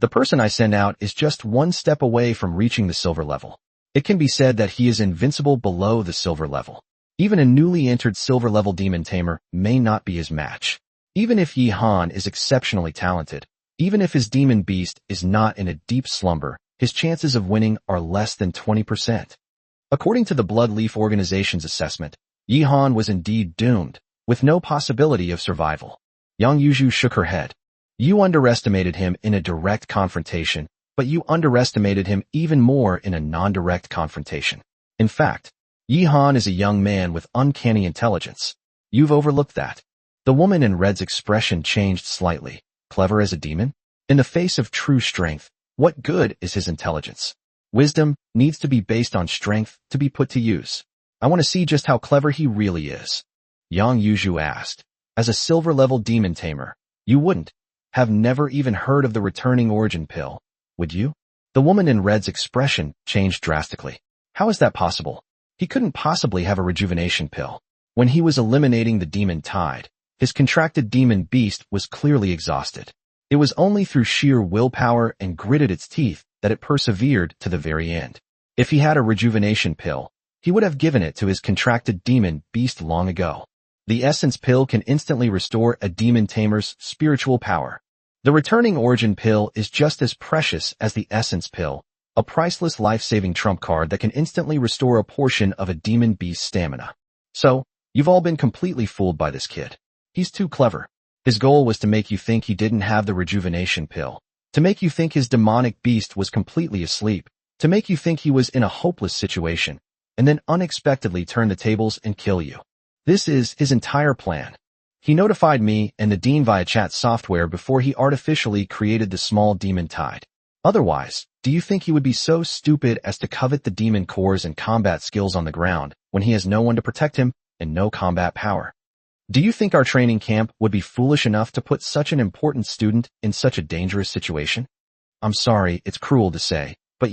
The person I send out is just 1 step away from reaching the silver level. It can be said that he is invincible below the silver level. Even a newly entered silver level demon tamer may not be his match. Even if Yihan is exceptionally talented, even if his demon beast is not in a deep slumber, his chances of winning are less than 20%. According to the Blood Leaf organization's assessment, Yihan was indeed doomed, with no possibility of survival. Yang Yuju shook her head. You underestimated him in a direct confrontation, but you underestimated him even more in a non-direct confrontation. In fact, Yihan is a young man with uncanny intelligence. You've overlooked that. The woman in red's expression changed slightly. Clever as a demon? In the face of true strength, what good is his intelligence? Wisdom needs to be based on strength to be put to use. I want to see just how clever he really is. Yang Yuju asked. As a silver-level demon tamer, you wouldn't have never even heard of the returning origin pill, would you? The woman in red's expression changed drastically. How is that possible? He couldn't possibly have a rejuvenation pill. When he was eliminating the demon tide, his contracted demon beast was clearly exhausted. It was only through sheer willpower and gritted its teeth that it persevered to the very end. If he had a rejuvenation pill, he would have given it to his contracted demon beast long ago. The essence pill can instantly restore a demon tamer's spiritual power. The returning origin pill is just as precious as the essence pill, a priceless life-saving trump card that can instantly restore a portion of a demon beast's stamina. So, you've all been completely fooled by this kid. He's too clever. His goal was to make you think he didn't have the rejuvenation pill, to make you think his demonic beast was completely asleep, to make you think he was in a hopeless situation, and then unexpectedly turn the tables and kill you. This is his entire plan. He notified me and the Dean via chat software before he artificially created the small demon tide. Otherwise, do you think he would be so stupid as to covet the demon cores and combat skills on the ground when he has no one to protect him and no combat power? Do you think our training camp would be foolish enough to put such an important student in such a dangerous situation? I'm sorry, it's cruel to say, but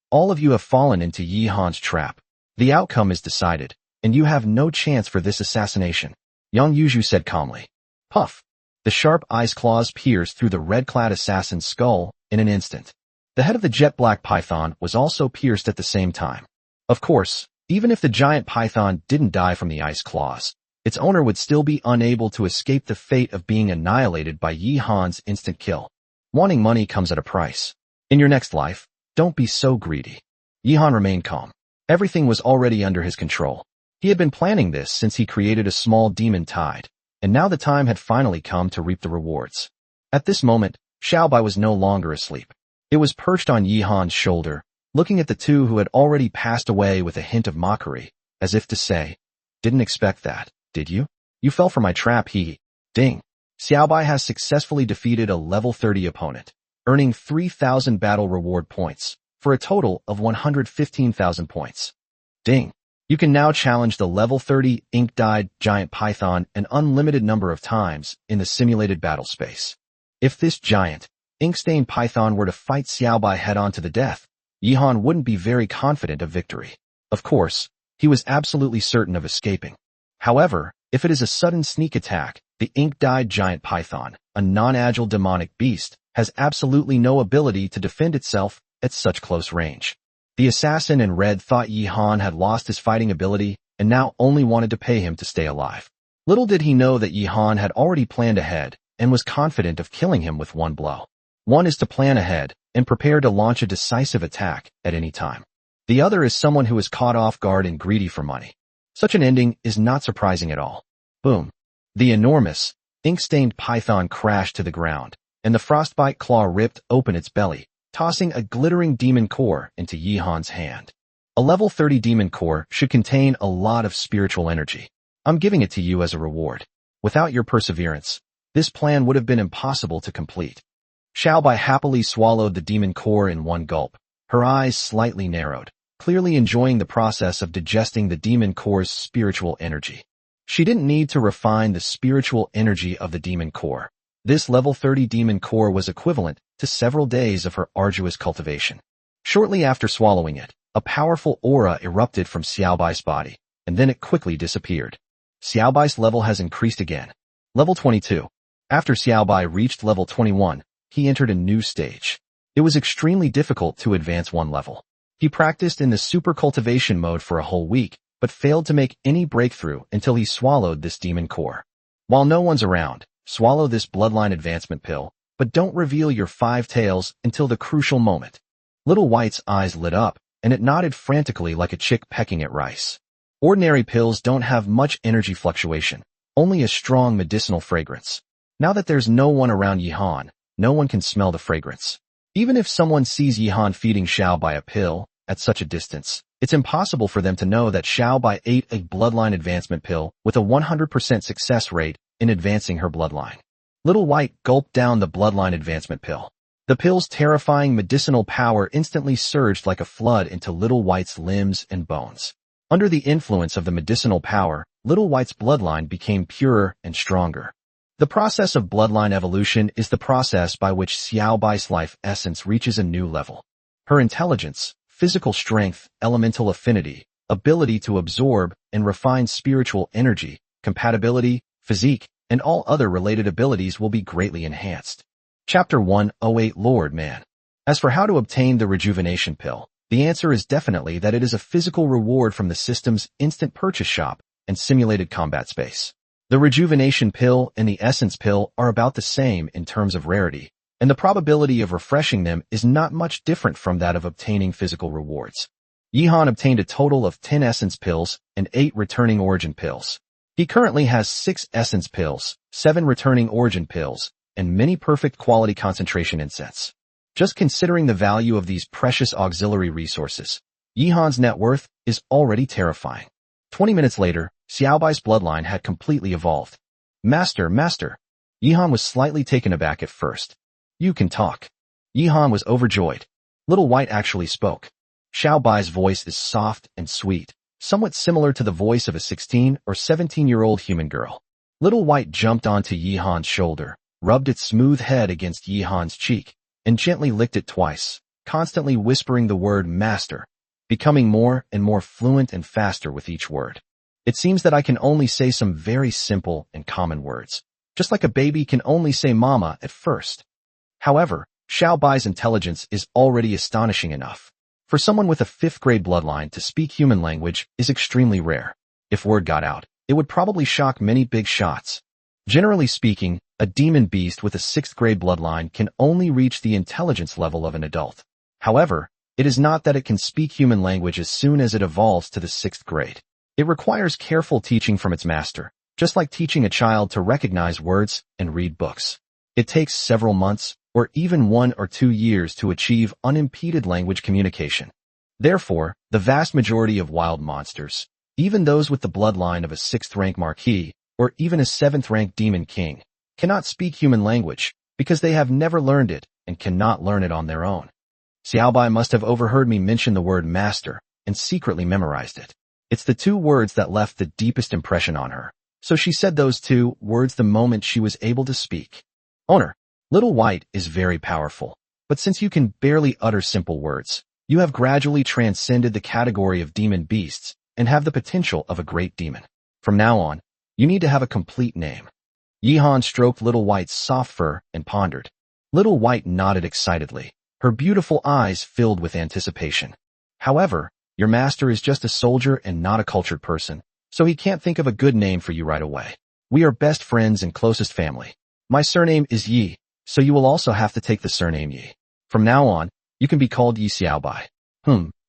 all of you have fallen into Yihan's trap. The outcome is decided, and you have no chance for this assassination. Yang Yuju said calmly. Puff! The sharp ice claws pierced through the red-clad assassin's skull in an instant. The head of the jet-black python was also pierced at the same time. Of course, even if the giant python didn't die from the ice claws, its owner would still be unable to escape the fate of being annihilated by Yihan's instant kill. Wanting money comes at a price. In your next life, don't be so greedy. Yihan remained calm. Everything was already under his control. He had been planning this since he created a small demon tide, and now the time had finally come to reap the rewards. At this moment, Xiaobai was no longer asleep. It was perched on Yi Han's shoulder, looking at the two who had already passed away with a hint of mockery, as if to say, "Didn't expect that, did you? You fell for my trap." Ding. Xiaobai has successfully defeated a level 30 opponent, earning 3,000 battle reward points, for a total of 115,000 points. Ding. You can now challenge the level 30 ink-dyed giant python an unlimited number of times in the simulated battle space. If this giant, ink-stained python were to fight Xiaobai head-on to the death, Yi Han wouldn't be very confident of victory. Of course, he was absolutely certain of escaping. However, if it is a sudden sneak attack, the ink-dyed giant python, a non-agile demonic beast, has absolutely no ability to defend itself at such close range. The assassin in red thought Yi Han had lost his fighting ability and now only wanted to pay him to stay alive. Little did he know that Yi Han had already planned ahead and was confident of killing him with one blow. One is to plan ahead and prepare to launch a decisive attack at any time. The other is someone who is caught off guard and greedy for money. Such an ending is not surprising at all. Boom. The enormous, ink-stained python crashed to the ground, and the frostbite claw ripped open its belly, tossing a glittering demon core into Yi Han's hand. A level 30 demon core should contain a lot of spiritual energy. I'm giving it to you as a reward. Without your perseverance, this plan would have been impossible to complete. Xiaobai happily swallowed the demon core in one gulp, her eyes slightly narrowed, clearly enjoying the process of digesting the demon core's spiritual energy. She didn't need to refine the spiritual energy of the demon core. This level 30 demon core was equivalent to several days of her arduous cultivation. Shortly after swallowing it, a powerful aura erupted from Xiaobai's body, and then it quickly disappeared. Xiaobai's level has increased again. Level 22. After Xiaobai reached level 21, he entered a new stage. It was extremely difficult to advance one level. He practiced in the super cultivation mode for a whole week, but failed to make any breakthrough until he swallowed this demon core. While no one's around, swallow this bloodline advancement pill, but don't reveal your 5 tails until the crucial moment. Little White's eyes lit up, and it nodded frantically like a chick pecking at rice. Ordinary pills don't have much energy fluctuation, only a strong medicinal fragrance. Now that there's no one around Yi Han, no one can smell the fragrance. Even if someone sees Yi Han feeding Xiaobai a pill, at such a distance, it's impossible for them to know that Xiaobai ate a bloodline advancement pill with a 100% success rate in advancing her bloodline. Little White gulped down the bloodline advancement pill. The pill's terrifying medicinal power instantly surged like a flood into Little White's limbs and bones. Under the influence of the medicinal power, Little White's bloodline became purer and stronger. The process of bloodline evolution is the process by which Xiaobai's life essence reaches a new level. Her intelligence, physical strength, elemental affinity, ability to absorb and refine spiritual energy, compatibility, physique, and all other related abilities will be greatly enhanced. Chapter 108 Lord Man. As for how to obtain the rejuvenation pill, the answer is definitely that it is a physical reward from the system's instant purchase shop and simulated combat space. The rejuvenation pill and the essence pill are about the same in terms of rarity, and the probability of refreshing them is not much different from that of obtaining physical rewards. Yi Han obtained a total of 10 essence pills and 8 returning origin pills. He currently has 6 essence pills, 7 returning origin pills, and many perfect quality concentration incense. Just considering the value of these precious auxiliary resources, Yi Han's net worth is already terrifying. 20 minutes later, Xiaobai's bloodline had completely evolved. Master. Yi Han was slightly taken aback at first. You can talk. Yi Han was overjoyed. Little White actually spoke. Xiaobai's voice is soft and sweet, somewhat similar to the voice of a 16 or 17-year-old human girl. Little White jumped onto Yi Han's shoulder, rubbed its smooth head against Yi Han's cheek, and gently licked it twice, constantly whispering the word master, becoming more and more fluent and faster with each word. It seems that I can only say some very simple and common words, just like a baby can only say mama at first. However, Xiaobai's intelligence is already astonishing enough. For someone with a 5th grade bloodline to speak human language is extremely rare. If word got out, it would probably shock many big shots. Generally speaking, a demon beast with a 6th grade bloodline can only reach the intelligence level of an adult. However, it is not that it can speak human language as soon as it evolves to the 6th grade. It requires careful teaching from its master, just like teaching a child to recognize words and read books. It takes several months, or even 1 or 2 years to achieve unimpeded language communication. Therefore, the vast majority of wild monsters, even those with the bloodline of a 6th-rank marquis, or even a 7th-rank demon king, cannot speak human language because they have never learned it and cannot learn it on their own. Xiaobai must have overheard me mention the word master and secretly memorized it. It's the 2 words that left the deepest impression on her, so she said those 2 words the moment she was able to speak. Owner, Little White is very powerful, but since you can barely utter simple words, you have gradually transcended the category of demon beasts and have the potential of a great demon. From now on, you need to have a complete name. Yihan stroked Little White's soft fur and pondered. Little White nodded excitedly, her beautiful eyes filled with anticipation. However, your master is just a soldier and not a cultured person, so he can't think of a good name for you right away. We are best friends and closest family. My surname is Yi, so you will also have to take the surname Yi. From now on, you can be called Yi Xiaobai.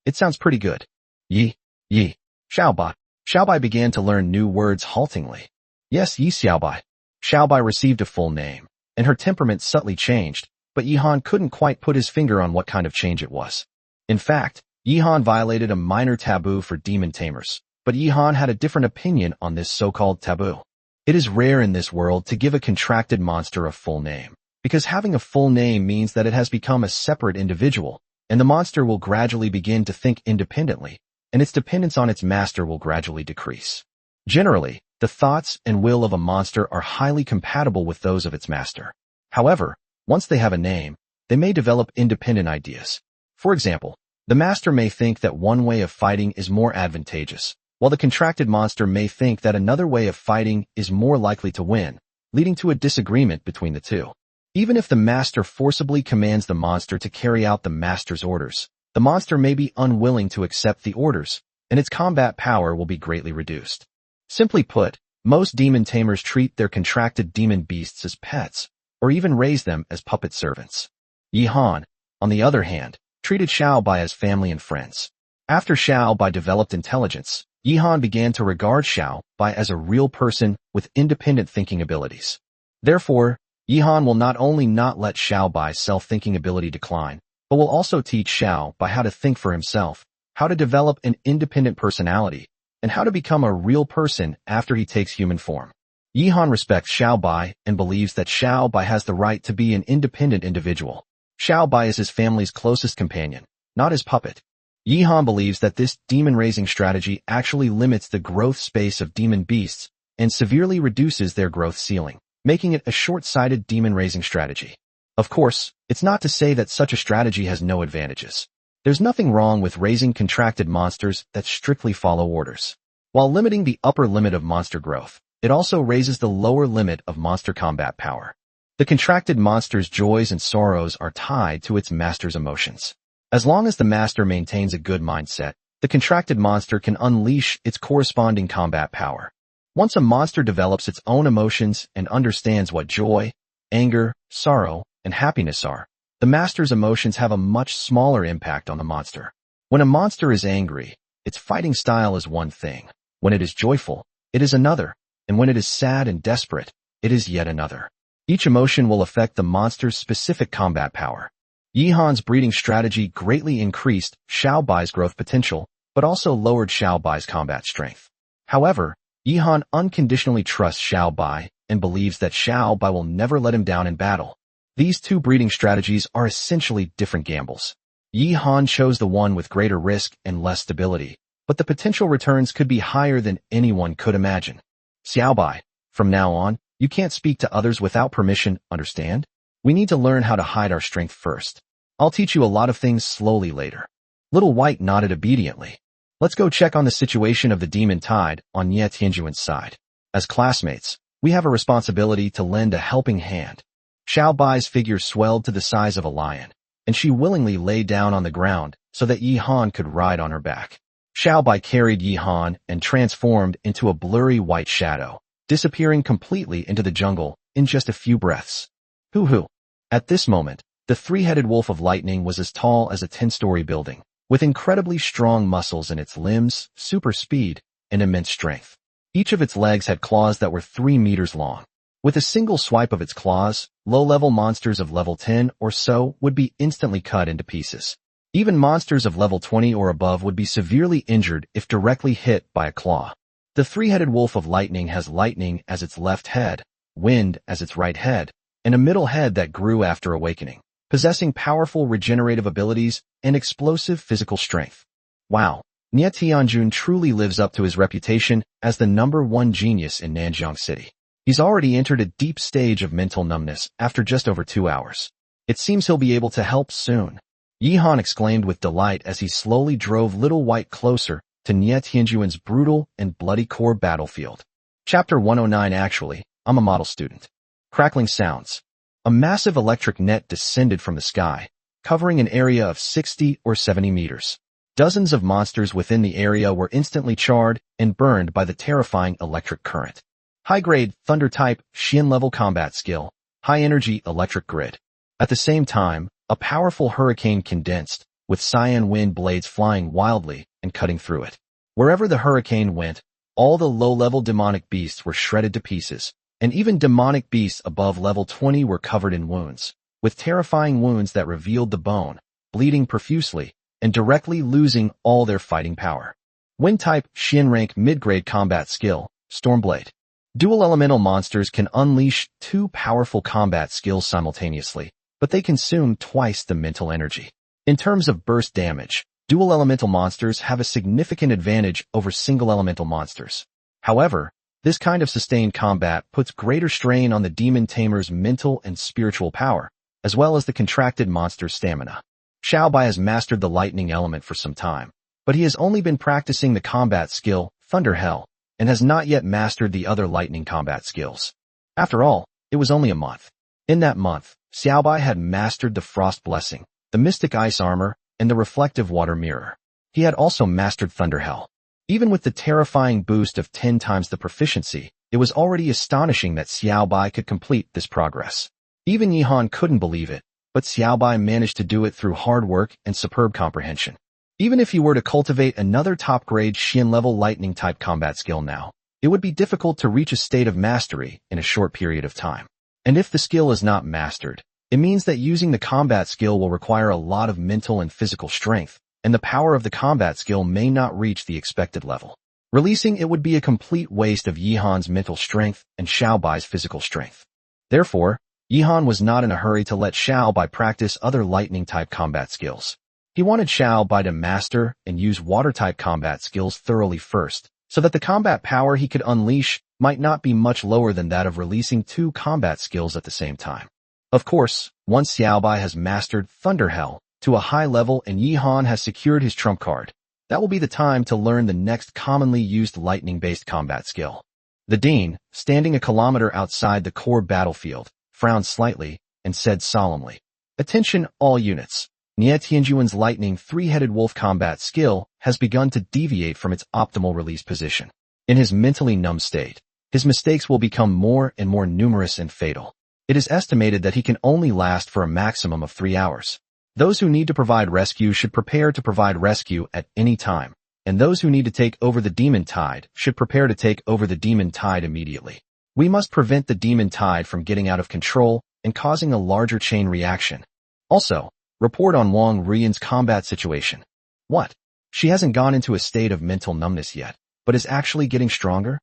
It sounds pretty good. Yi, Xiaobai. Xiaobai began to learn new words haltingly. Yes, Yi Xiaobai. Xiaobai received a full name, and her temperament subtly changed, but Yihan couldn't quite put his finger on what kind of change it was. In fact, Yihan violated a minor taboo for demon tamers, but Yihan had a different opinion on this so-called taboo. It is rare in this world to give a contracted monster a full name, because having a full name means that it has become a separate individual, and the monster will gradually begin to think independently, and its dependence on its master will gradually decrease. Generally, the thoughts and will of a monster are highly compatible with those of its master. However, once they have a name, they may develop independent ideas. For example, the master may think that one way of fighting is more advantageous, while the contracted monster may think that another way of fighting is more likely to win, leading to a disagreement between the 2. Even if the master forcibly commands the monster to carry out the master's orders, the monster may be unwilling to accept the orders, and its combat power will be greatly reduced. Simply put, most demon tamers treat their contracted demon beasts as pets, or even raise them as puppet servants. Yihan, on the other hand, treated Xiaobai as family and friends. After Xiaobai developed intelligence, Yihan began to regard Xiaobai as a real person with independent thinking abilities. Therefore, Yihan will not only not let Xiaobai's self-thinking ability decline, but will also teach Xiaobai how to think for himself, how to develop an independent personality, and how to become a real person after he takes human form. Yihan respects Xiaobai and believes that Xiaobai has the right to be an independent individual. Xiaobai is his family's closest companion, not his puppet. Yihan believes that this demon-raising strategy actually limits the growth space of demon beasts and severely reduces their growth ceiling, making it a short-sighted demon-raising strategy. Of course, it's not to say that such a strategy has no advantages. There's nothing wrong with raising contracted monsters that strictly follow orders. While limiting the upper limit of monster growth, it also raises the lower limit of monster combat power. The contracted monster's joys and sorrows are tied to its master's emotions. As long as the master maintains a good mindset, the contracted monster can unleash its corresponding combat power. Once a monster develops its own emotions and understands what joy, anger, sorrow, and happiness are, the master's emotions have a much smaller impact on the monster. When a monster is angry, its fighting style is one thing. When it is joyful, it is another. And when it is sad and desperate, it is yet another. Each emotion will affect the monster's specific combat power. Yihan's breeding strategy greatly increased Xiaobai's growth potential, but also lowered Xiaobai's combat strength. However, Yihan unconditionally trusts Xiaobai and believes that Xiaobai will never let him down in battle. These 2 breeding strategies are essentially different gambles. Yihan chose the one with greater risk and less stability, but the potential returns could be higher than anyone could imagine. Xiaobai, from now on, you can't speak to others without permission, understand? We need to learn how to hide our strength first. I'll teach you a lot of things slowly later. Little White nodded obediently. Let's go check on the situation of the demon tide on Ye Tianjuan's side. As classmates, we have a responsibility to lend a helping hand. Xiaobai's figure swelled to the size of a lion, and she willingly lay down on the ground so that Yihan could ride on her back. Xiaobai carried Yihan and transformed into a blurry white shadow, disappearing completely into the jungle in just a few breaths. Hoo-hoo. At this moment, the 3-headed wolf of lightning was as tall as a 10-story building, with incredibly strong muscles in its limbs, super speed, and immense strength. Each of its legs had claws that were 3 meters long. With a single swipe of its claws, low-level monsters of level 10 or so would be instantly cut into pieces. Even monsters of level 20 or above would be severely injured if directly hit by a claw. The three-headed wolf of lightning has lightning as its left head, wind as its right head, and a middle head that grew after awakening, possessing powerful regenerative abilities and explosive physical strength. Wow, Nie Tianjun truly lives up to his reputation as the #1 genius in Nanjiang City. He's already entered a deep stage of mental numbness after just over 2 hours. It seems he'll be able to help soon. Yihan exclaimed with delight as he slowly drove Little White closer to Nie Tianjun's brutal and bloody core battlefield. Chapter 109. Actually, I'm a model student. Crackling sounds. A massive electric net descended from the sky, covering an area of 60 or 70 meters. Dozens of monsters within the area were instantly charred and burned by the terrifying electric current. High-grade, Thunder-type, Xian-level combat skill, high-energy electric grid. At the same time, a powerful hurricane condensed, with cyan wind blades flying wildly and cutting through it. Wherever the hurricane went, all the low-level demonic beasts were shredded to pieces, and even demonic beasts above level 20 were covered in wounds, with terrifying wounds that revealed the bone, bleeding profusely, and directly losing all their fighting power. Wind-type, Xian-rank mid-grade combat skill, Stormblade. Dual elemental monsters can unleash 2 powerful combat skills simultaneously, but they consume twice the mental energy. In terms of burst damage, dual elemental monsters have a significant advantage over single elemental monsters. However, this kind of sustained combat puts greater strain on the demon tamer's mental and spiritual power, as well as the contracted monster's stamina. Xiaobai has mastered the lightning element for some time, but he has only been practicing the combat skill, Thunder Hell, and has not yet mastered the other lightning combat skills. After all, it was only a month. In that month, Xiaobai had mastered the Frost Blessing, the Mystic Ice Armor, and the Reflective Water Mirror. He had also mastered Thunder Hell. Even with the terrifying boost of 10 times the proficiency, it was already astonishing that Xiaobai could complete this progress. Even Yihan couldn't believe it, but Xiaobai managed to do it through hard work and superb comprehension. Even if he were to cultivate another top-grade Xian-level lightning-type combat skill now, it would be difficult to reach a state of mastery in a short period of time. And if the skill is not mastered, it means that using the combat skill will require a lot of mental and physical strength, and the power of the combat skill may not reach the expected level. Releasing it would be a complete waste of Yihan's mental strength and Xiaobai's physical strength. Therefore, Yihan was not in a hurry to let Xiaobai practice other lightning-type combat skills. He wanted Xiaobai to master and use water-type combat skills thoroughly first, so that the combat power he could unleash might not be much lower than that of releasing 2 combat skills at the same time. Of course, once Xiaobai has mastered Thunder Hell to a high level and Yihan has secured his trump card, that will be the time to learn the next commonly used lightning-based combat skill. The Dean, standing a kilometer outside the core battlefield, frowned slightly and said solemnly, "Attention all units. Nie Tianjuan's lightning 3-headed wolf combat skill has begun to deviate from its optimal release position. In his mentally numb state, his mistakes will become more and more numerous and fatal. It is estimated that he can only last for a maximum of 3 hours. Those who need to provide rescue should prepare to provide rescue at any time, and those who need to take over the demon tide should prepare to take over the demon tide immediately. We must prevent the demon tide from getting out of control and causing a larger chain reaction. Also, report on Wong Ruian's combat situation." What? She hasn't gone into a state of mental numbness yet, but is actually getting stronger?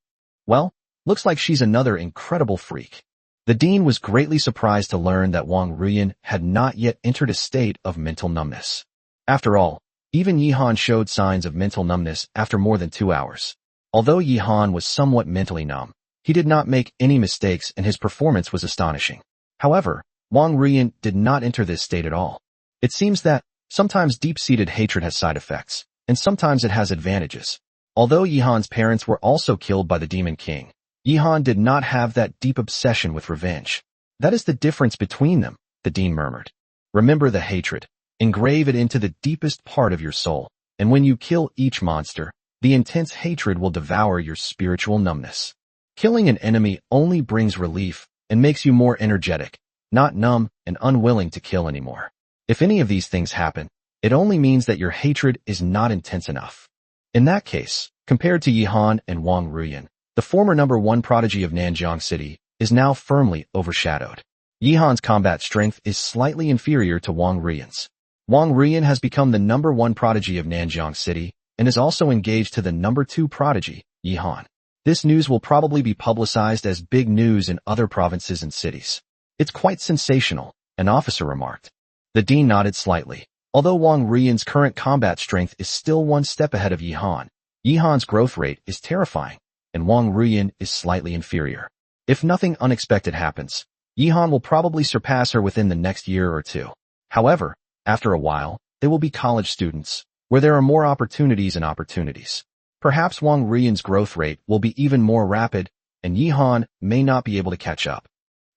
Well, looks like she's another incredible freak. The Dean was greatly surprised to learn that Wong Ruian had not yet entered a state of mental numbness. After all, even Yihan showed signs of mental numbness after more than 2 hours. Although Yihan was somewhat mentally numb, he did not make any mistakes and his performance was astonishing. However, Wong Ruian did not enter this state at all. It seems that sometimes deep-seated hatred has side effects, and sometimes it has advantages. Although Yihan's parents were also killed by the Demon King, Yihan did not have that deep obsession with revenge. That is the difference between them, the Dean murmured. Remember the hatred. Engrave it into the deepest part of your soul, and when you kill each monster, the intense hatred will devour your spiritual numbness. Killing an enemy only brings relief and makes you more energetic, not numb and unwilling to kill anymore. If any of these things happen, it only means that your hatred is not intense enough. In that case, compared to Yihan and Wong Ruian, the former number 1 prodigy of Nanjiang City is now firmly overshadowed. Yihan's combat strength is slightly inferior to Wong Ruian's. Wong Ruian has become the number 1 prodigy of Nanjiang City and is also engaged to the number 2 prodigy, Yihan. This news will probably be publicized as big news in other provinces and cities. It's quite sensational, an officer remarked. The dean nodded slightly. Although Wong Ruian's current combat strength is still 1 step ahead of Yihan, Yihan's growth rate is terrifying, and Wong Ruian is slightly inferior. If nothing unexpected happens, Yihan will probably surpass her within the next year or 2. However, after a while, they will be college students, where there are more opportunities and opportunities. Perhaps Wong Ruian's growth rate will be even more rapid, and Yihan may not be able to catch up.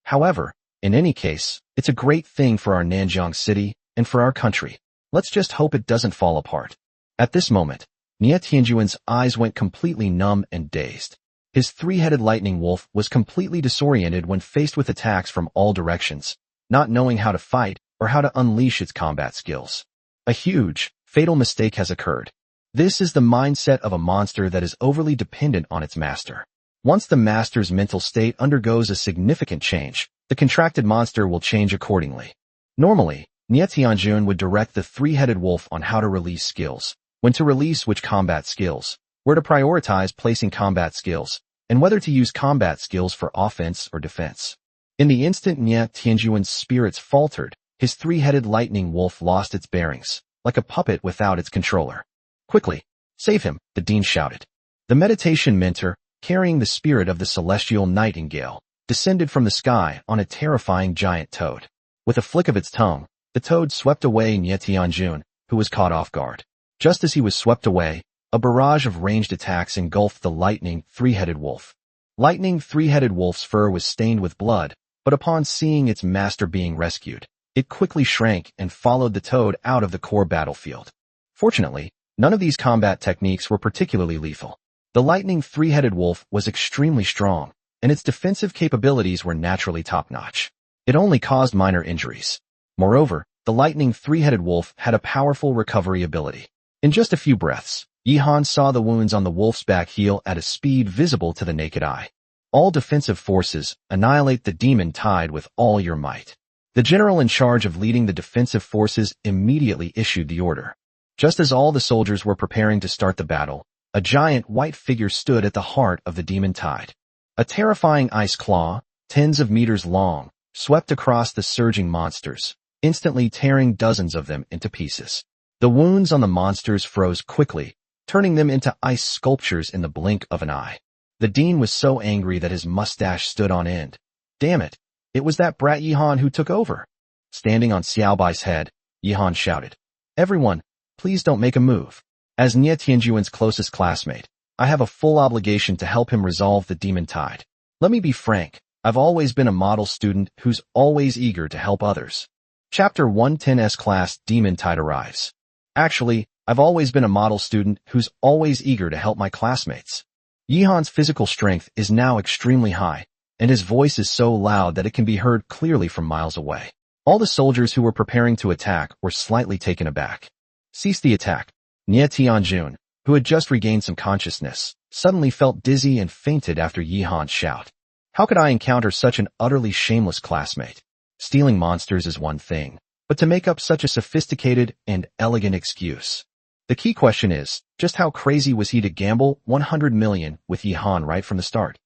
However, in any case, it's a great thing for our Nanjiang City and for our country. Let's just hope it doesn't fall apart. At this moment, Nie Tianjuan's eyes went completely numb and dazed. His 3-headed lightning wolf was completely disoriented when faced with attacks from all directions, not knowing how to fight or how to unleash its combat skills. A huge, fatal mistake has occurred. This is the mindset of a monster that is overly dependent on its master. Once the master's mental state undergoes a significant change, the contracted monster will change accordingly. Normally, Nie Tianjun would direct the 3-headed wolf on how to release skills, when to release which combat skills, where to prioritize placing combat skills, and whether to use combat skills for offense or defense. In the instant Nie Tianjuan's spirits faltered, his 3-headed lightning wolf lost its bearings, like a puppet without its controller. Quickly, save him, the dean shouted. The meditation mentor, carrying the spirit of the celestial nightingale, descended from the sky on a terrifying giant toad. With a flick of its tongue, the toad swept away Nie Tianjun, who was caught off guard. Just as he was swept away, a barrage of ranged attacks engulfed the lightning 3-headed wolf. Lightning 3-headed wolf's fur was stained with blood, but upon seeing its master being rescued, it quickly shrank and followed the toad out of the core battlefield. Fortunately, none of these combat techniques were particularly lethal. The lightning 3-headed wolf was extremely strong, and its defensive capabilities were naturally top-notch. It only caused minor injuries. Moreover, the lightning 3-headed wolf had a powerful recovery ability. In just a few breaths, Yihan saw the wounds on the wolf's back heal at a speed visible to the naked eye. All defensive forces, annihilate the demon tide with all your might. The general in charge of leading the defensive forces immediately issued the order. Just as all the soldiers were preparing to start the battle, a giant white figure stood at the heart of the demon tide. A terrifying ice claw, tens of meters long, swept across the surging monsters, instantly tearing dozens of them into pieces. The wounds on the monsters froze quickly, turning them into ice sculptures in the blink of an eye. The dean was so angry that his mustache stood on end. Damn it, it was that brat Yihan who took over. Standing on Xiaobai's head, Yihan shouted, "Everyone, please don't make a move. As Nie Tianjuan's closest classmate, I have a full obligation to help him resolve the demon tide. Let me be frank, I've always been a model student who's always eager to help others." Chapter 110's class Demon Tide arrives. Actually, I've always been a model student who's always eager to help my classmates. Yihan's physical strength is now extremely high, and his voice is so loud that it can be heard clearly from miles away. All the soldiers who were preparing to attack were slightly taken aback. Cease the attack. Nie Tianjun, who had just regained some consciousness, suddenly felt dizzy and fainted after Yihan's shout. How could I encounter such an utterly shameless classmate? Stealing monsters is one thing, but to make up such a sophisticated and elegant excuse. The key question is, just how crazy was he to gamble 100 million with Yihan right from the start?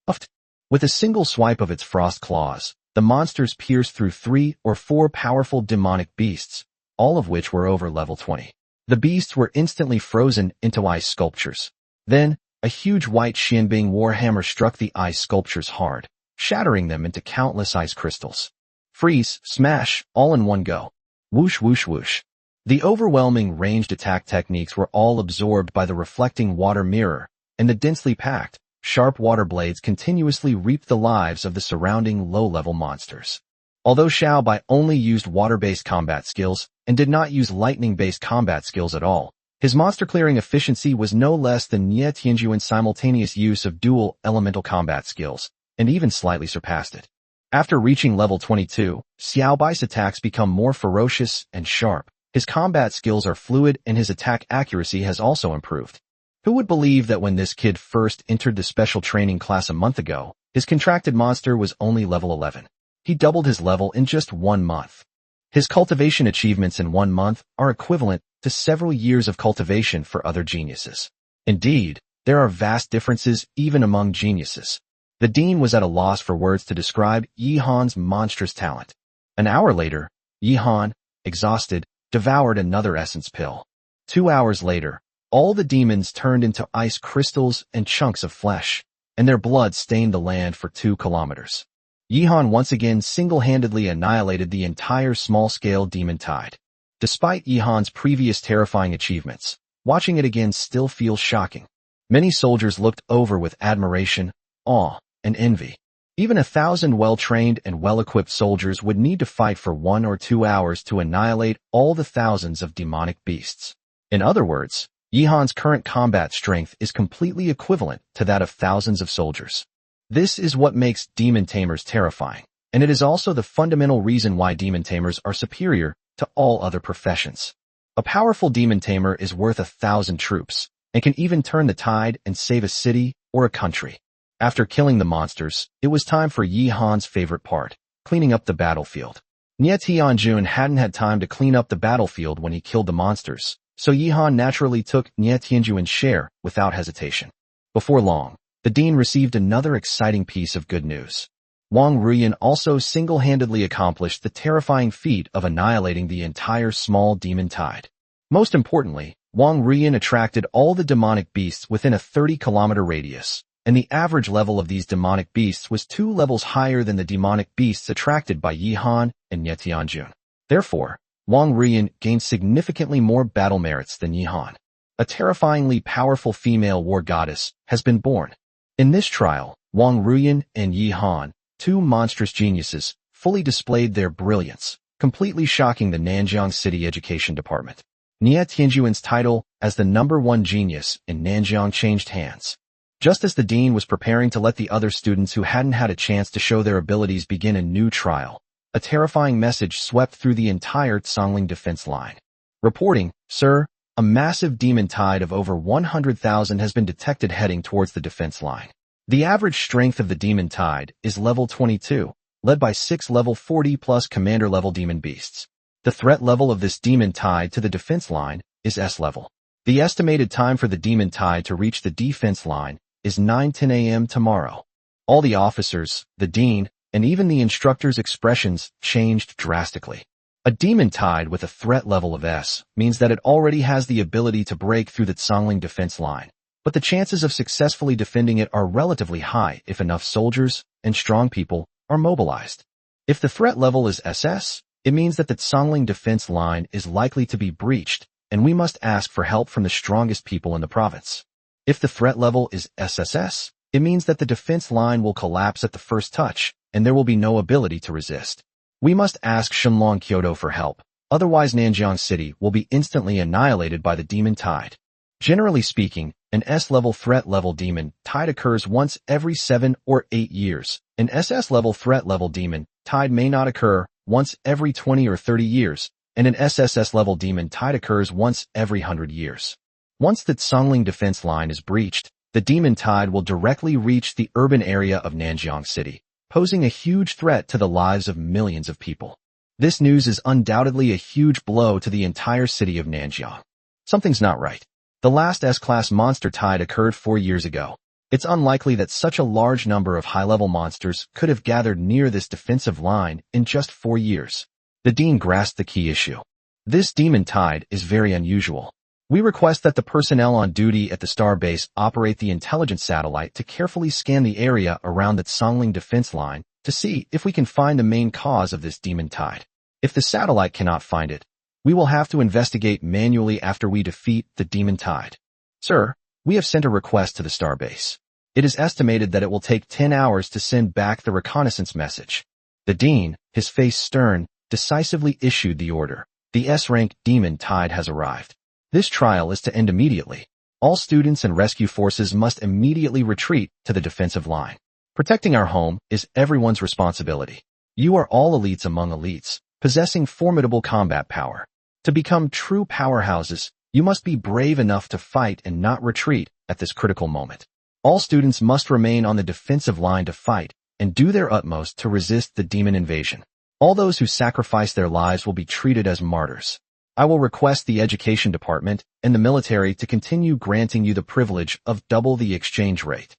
Uft. With a single swipe of its frost claws, the monsters pierced through 3 or 4 powerful demonic beasts, all of which were over level 20. The beasts were instantly frozen into ice sculptures. Then, a huge white Xianbing warhammer struck the ice sculptures hard, shattering them into countless ice crystals. Freeze, smash, all in one go. Whoosh whoosh whoosh. The overwhelming ranged attack techniques were all absorbed by the reflecting water mirror, and the densely packed, sharp water blades continuously reaped the lives of the surrounding low-level monsters. Although Xiaobai only used water-based combat skills and did not use lightning-based combat skills at all, his monster-clearing efficiency was no less than Nie Tianjuan's simultaneous use of dual elemental combat skills, and even slightly surpassed it. After reaching level 22, Xiaobai's attacks become more ferocious and sharp. His combat skills are fluid and his attack accuracy has also improved. Who would believe that when this kid first entered the special training class a month ago, his contracted monster was only level 11. He doubled his level in just 1 month. His cultivation achievements in 1 month are equivalent to several years of cultivation for other geniuses. Indeed, there are vast differences even among geniuses. The dean was at a loss for words to describe Yi Han's monstrous talent. An hour later, Yi Han, exhausted, devoured another essence pill. 2 hours later, all the demons turned into ice crystals and chunks of flesh, and their blood stained the land for 2 kilometers. Yi Han once again single-handedly annihilated the entire small-scale demon tide. Despite Yi Han's previous terrifying achievements, watching it again still feels shocking. Many soldiers looked over with admiration, awe, and envy. Even 1,000 well-trained and well-equipped soldiers would need to fight for 1 or 2 hours to annihilate all the thousands of demonic beasts. In other words, Yi Han's current combat strength is completely equivalent to that of thousands of soldiers. This is what makes demon tamers terrifying, and it is also the fundamental reason why demon tamers are superior to all other professions. A powerful demon tamer is worth 1,000 troops, and can even turn the tide and save a city or a country. After killing the monsters, it was time for Yi Han's favorite part, cleaning up the battlefield. Nie Tianjun hadn't had time to clean up the battlefield when he killed the monsters, so Yi Han naturally took Nie Tianjun's share without hesitation. Before long, the dean received another exciting piece of good news. Wong Ruian also single-handedly accomplished the terrifying feat of annihilating the entire small demon tide. Most importantly, Wong Ruian attracted all the demonic beasts within a 30-kilometer radius, and the average level of these demonic beasts was 2 levels higher than the demonic beasts attracted by Yi Han and Nie Tianjun. Therefore, Wong Ruian gained significantly more battle merits than Yi Han. A terrifyingly powerful female war goddess has been born. In this trial, Wong Ruian and Yi Han, 2 monstrous geniuses, fully displayed their brilliance, completely shocking the Nanjiang City Education Department. Nie Tianjun's title as the #1 genius in Nanjiang changed hands. Just as the dean was preparing to let the other students who hadn't had a chance to show their abilities begin a new trial, a terrifying message swept through the entire Zhongling defense line. Reporting, "Sir, a massive demon tide of over 100,000 has been detected heading towards the defense line. The average strength of the demon tide is level 22, led by 6 level 40+ commander-level demon beasts. The threat level of this demon tide to the defense line is S-level. The estimated time for the demon tide to reach the defense line is 9:10 a.m. tomorrow." All the officers, the dean, and even the instructors' expressions changed drastically. A demon tide with a threat level of S means that it already has the ability to break through the Zhongling defense line, but the chances of successfully defending it are relatively high if enough soldiers and strong people are mobilized. If the threat level is SS, it means that the Zhongling defense line is likely to be breached, and we must ask for help from the strongest people in the province. If the threat level is SSS, it means that the defense line will collapse at the first touch, and there will be no ability to resist. We must ask Shenlong Kyoto for help, otherwise Nanjiang City will be instantly annihilated by the demon tide. Generally speaking, an S-level threat level demon tide occurs once every 7 or 8 years. An SS-level threat level demon tide may not occur once every 20 or 30 years, and an SSS-level demon tide occurs once every 100 years. Once the Zhongling defense line is breached, the demon tide will directly reach the urban area of Nanjiang City, posing a huge threat to the lives of millions of people. This news is undoubtedly a huge blow to the entire city of Nanjiang. Something's not right. The last S-class monster tide occurred 4 years ago. It's unlikely that such a large number of high-level monsters could have gathered near this defensive line in just 4 years. The dean grasped the key issue. This demon tide is very unusual. We request that the personnel on duty at the star base operate the intelligence satellite to carefully scan the area around the Zhongling defense line to see if we can find the main cause of this demon tide. If the satellite cannot find it, we will have to investigate manually after we defeat the demon tide. Sir, we have sent a request to the star base. It is estimated that it will take 10 hours to send back the reconnaissance message. The dean, his face stern, decisively issued the order. The S-rank demon tide has arrived. This trial is to end immediately. All students and rescue forces must immediately retreat to the defensive line. Protecting our home is everyone's responsibility. You are all elites among elites, possessing formidable combat power. To become true powerhouses, You must be brave enough to fight and not retreat at this critical moment. All students must remain on the defensive line to fight and do their utmost to resist the demon invasion. All those who sacrifice their lives will be treated as martyrs. I will request the education department and the military to continue granting you the privilege of double the exchange rate.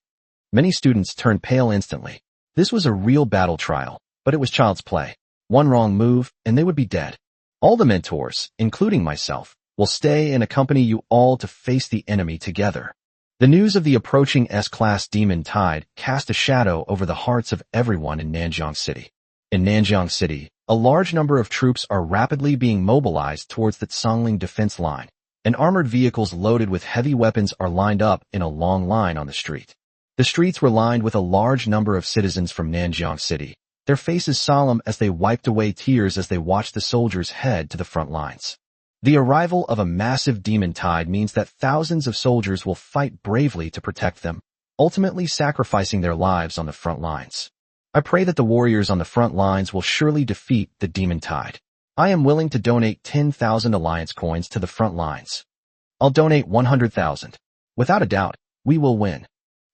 Many students turned pale instantly. This was a real battle trial, but it was child's play. One wrong move, and they would be dead. All the mentors, including myself, will stay and accompany you all to face the enemy together. The news of the approaching S-class demon tide cast a shadow over the hearts of everyone in Nanjiang City. In Nanjiang City, a large number of troops are rapidly being mobilized towards the Songling defense line, and armored vehicles loaded with heavy weapons are lined up in a long line on the street. The streets were lined with a large number of citizens from Nanjiang City, their faces solemn as they wiped away tears as they watched the soldiers head to the front lines. The arrival of a massive demon tide means that thousands of soldiers will fight bravely to protect them, ultimately sacrificing their lives on the front lines. I pray that the warriors on the front lines will surely defeat the demon tide. I am willing to donate 10,000 alliance coins to the front lines. I'll donate 100,000. Without a doubt, we will win.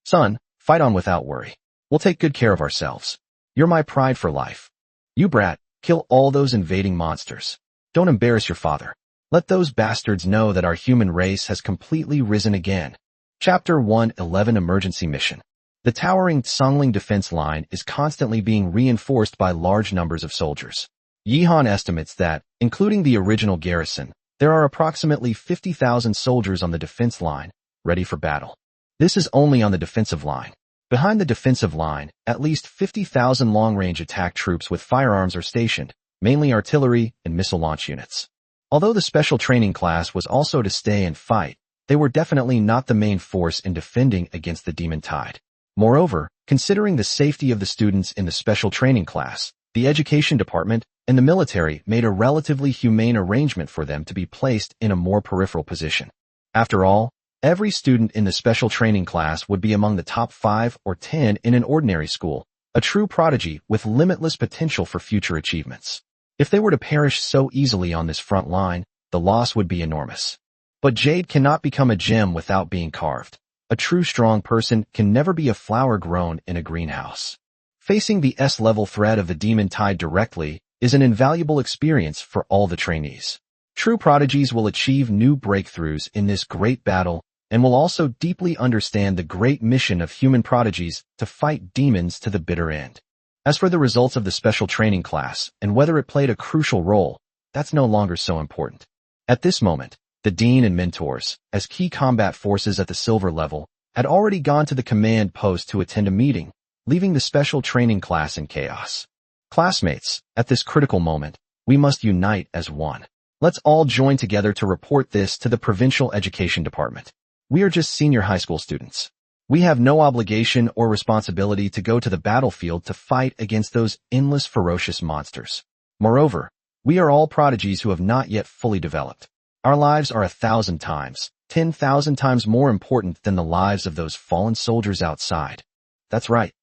Son, fight on without worry. We'll take good care of ourselves. You're my pride for life. You brat, kill all those invading monsters. Don't embarrass your father. Let those bastards know that our human race has completely risen again. Chapter 111 Emergency Mission. The towering Songling defense line is constantly being reinforced by large numbers of soldiers. Yihan estimates that, including the original garrison, there are approximately 50,000 soldiers on the defense line, ready for battle. This is only on the defensive line. Behind the defensive line, at least 50,000 long-range attack troops with firearms are stationed, mainly artillery and missile launch units. Although the special training class was also to stay and fight, they were definitely not the main force in defending against the demon tide. Moreover, considering the safety of the students in the special training class, the education department and the military made a relatively humane arrangement for them to be placed in a more peripheral position. After all, every student in the special training class would be among the top 5 or 10 in an ordinary school, a true prodigy with limitless potential for future achievements. If they were to perish so easily on this front line, the loss would be enormous. But jade cannot become a gem without being carved. A true strong person can never be a flower grown in a greenhouse. Facing the S-level threat of the demon tide directly is an invaluable experience for all the trainees. True prodigies will achieve new breakthroughs in this great battle and will also deeply understand the great mission of human prodigies to fight demons to the bitter end. As for the results of the special training class and whether it played a crucial role, that's no longer so important. At this moment, the dean and mentors, as key combat forces at the silver level, had already gone to the command post to attend a meeting, leaving the special training class in chaos. Classmates, at this critical moment, we must unite as one. Let's all join together to report this to the provincial education department. We are just senior high school students. We have no obligation or responsibility to go to the battlefield to fight against those endless ferocious monsters. Moreover, we are all prodigies who have not yet fully developed. Our lives are 1,000 times, 10,000 times more important than the lives of those fallen soldiers outside. That's right,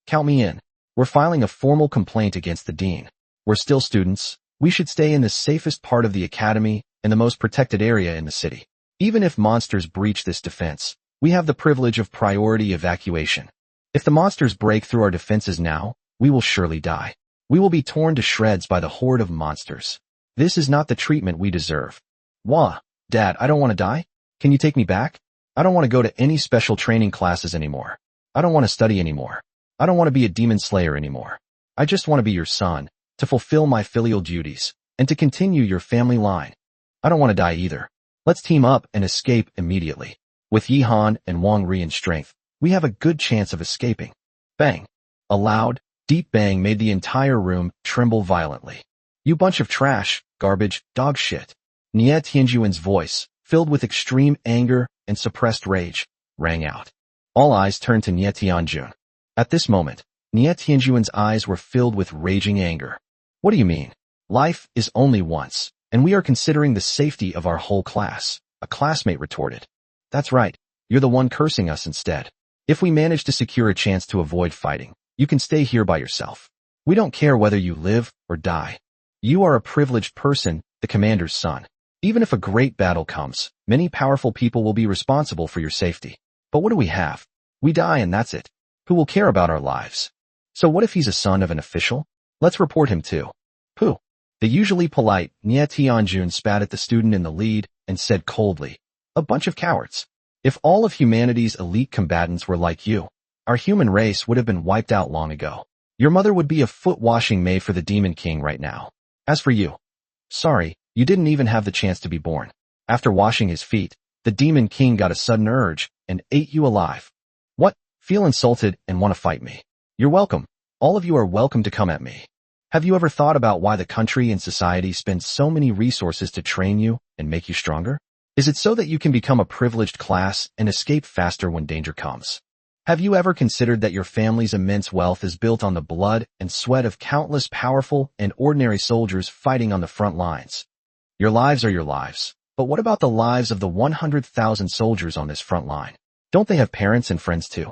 count me in. We're filing a formal complaint against the dean. We're still students. We should stay in the safest part of the academy and the most protected area in the city. Even if monsters breach this defense, we have the privilege of priority evacuation. If the monsters break through our defenses now, we will surely die. We will be torn to shreds by the horde of monsters. This is not the treatment we deserve. Wah, Dad, I don't want to die. Can you take me back? I don't want to go to any special training classes anymore. I don't want to study anymore. I don't want to be a demon slayer anymore. I just want to be your son, to fulfill my filial duties, and to continue your family line. I don't want to die either. Let's team up and escape immediately. With Yihan and Wong Ruian's strength, we have a good chance of escaping. Bang! A loud, deep bang made the entire room tremble violently. You bunch of trash, garbage, dog shit. Nie Tianjuan's voice, filled with extreme anger and suppressed rage, rang out. All eyes turned to Nie Tianjun. At this moment, Nie Tianjuan's eyes were filled with raging anger. What do you mean? Life is only once, and we are considering the safety of our whole class, a classmate retorted. That's right, you're the one cursing us instead. If we manage to secure a chance to avoid fighting, you can stay here by yourself. We don't care whether you live or die. You are a privileged person, the commander's son. Even if a great battle comes, many powerful people will be responsible for your safety. But what do we have? We die and that's it. Who will care about our lives? So what if he's a son of an official? Let's report him too. Pooh. The usually polite Nye Tianjun spat at the student in the lead and said coldly, "A bunch of cowards. If all of humanity's elite combatants were like you, our human race would have been wiped out long ago. Your mother would be a foot-washing maid for the Demon King right now. As for you, sorry, you didn't even have the chance to be born. After washing his feet, the Demon King got a sudden urge and ate you alive. What? Feel insulted and want to fight me? You're welcome. All of you are welcome to come at me. Have you ever thought about why the country and society spend so many resources to train you and make you stronger? Is it so that you can become a privileged class and escape faster when danger comes? Have you ever considered that your family's immense wealth is built on the blood and sweat of countless powerful and ordinary soldiers fighting on the front lines? Your lives are your lives, but what about the lives of the 100,000 soldiers on this front line? Don't they have parents and friends too?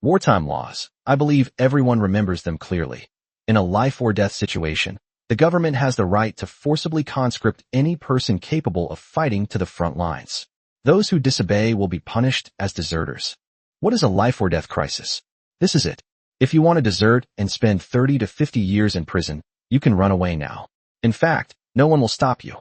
Wartime laws, I believe everyone remembers them clearly. In a life-or-death situation, the government has the right to forcibly conscript any person capable of fighting to the front lines. Those who disobey will be punished as deserters. What is a life-or-death crisis? This is it. If you want to desert and spend 30 to 50 years in prison, you can run away now. In fact, no one will stop you.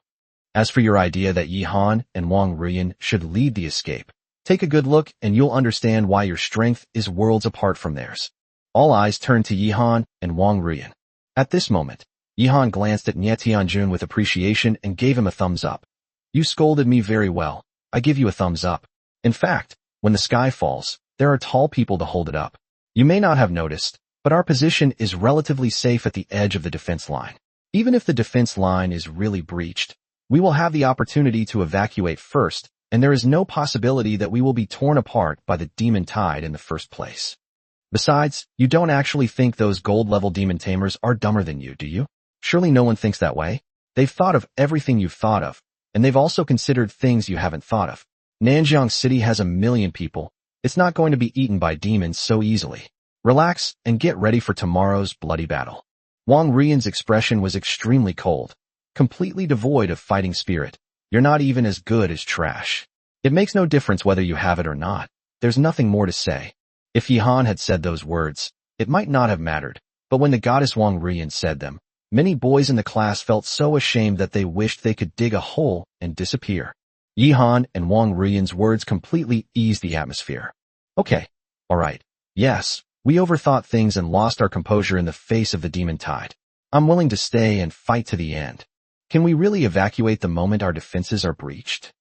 As for your idea that Yi Han and Wong Ruian should lead the escape, take a good look and you'll understand why your strength is worlds apart from theirs. All eyes turned to Yi Han and Wong Ruian. At this moment, Yi Han glanced at Nye Tianjun with appreciation and gave him a thumbs up. You scolded me very well. I give you a thumbs up. In fact, when the sky falls, there are tall people to hold it up. You may not have noticed, but our position is relatively safe at the edge of the defense line. Even if the defense line is really breached, we will have the opportunity to evacuate first, and there is no possibility that we will be torn apart by the demon tide in the first place. Besides, you don't actually think those gold-level demon tamers are dumber than you, do you? Surely no one thinks that way. They've thought of everything you've thought of, and they've also considered things you haven't thought of. Nanjiang City has 1 million people. It's not going to be eaten by demons so easily. Relax and get ready for tomorrow's bloody battle. Wong Ruian's expression was extremely cold, completely devoid of fighting spirit. You're not even as good as trash. It makes no difference whether you have it or not. There's nothing more to say. If Yi Han had said those words, it might not have mattered, but when the goddess Wong Ruian said them, many boys in the class felt so ashamed that they wished they could dig a hole and disappear. Yi Han and Wong Ruian's words completely eased the atmosphere. Okay, alright, yes, we overthought things and lost our composure in the face of the demon tide. I'm willing to stay and fight to the end. Can we really evacuate the moment our defenses are breached?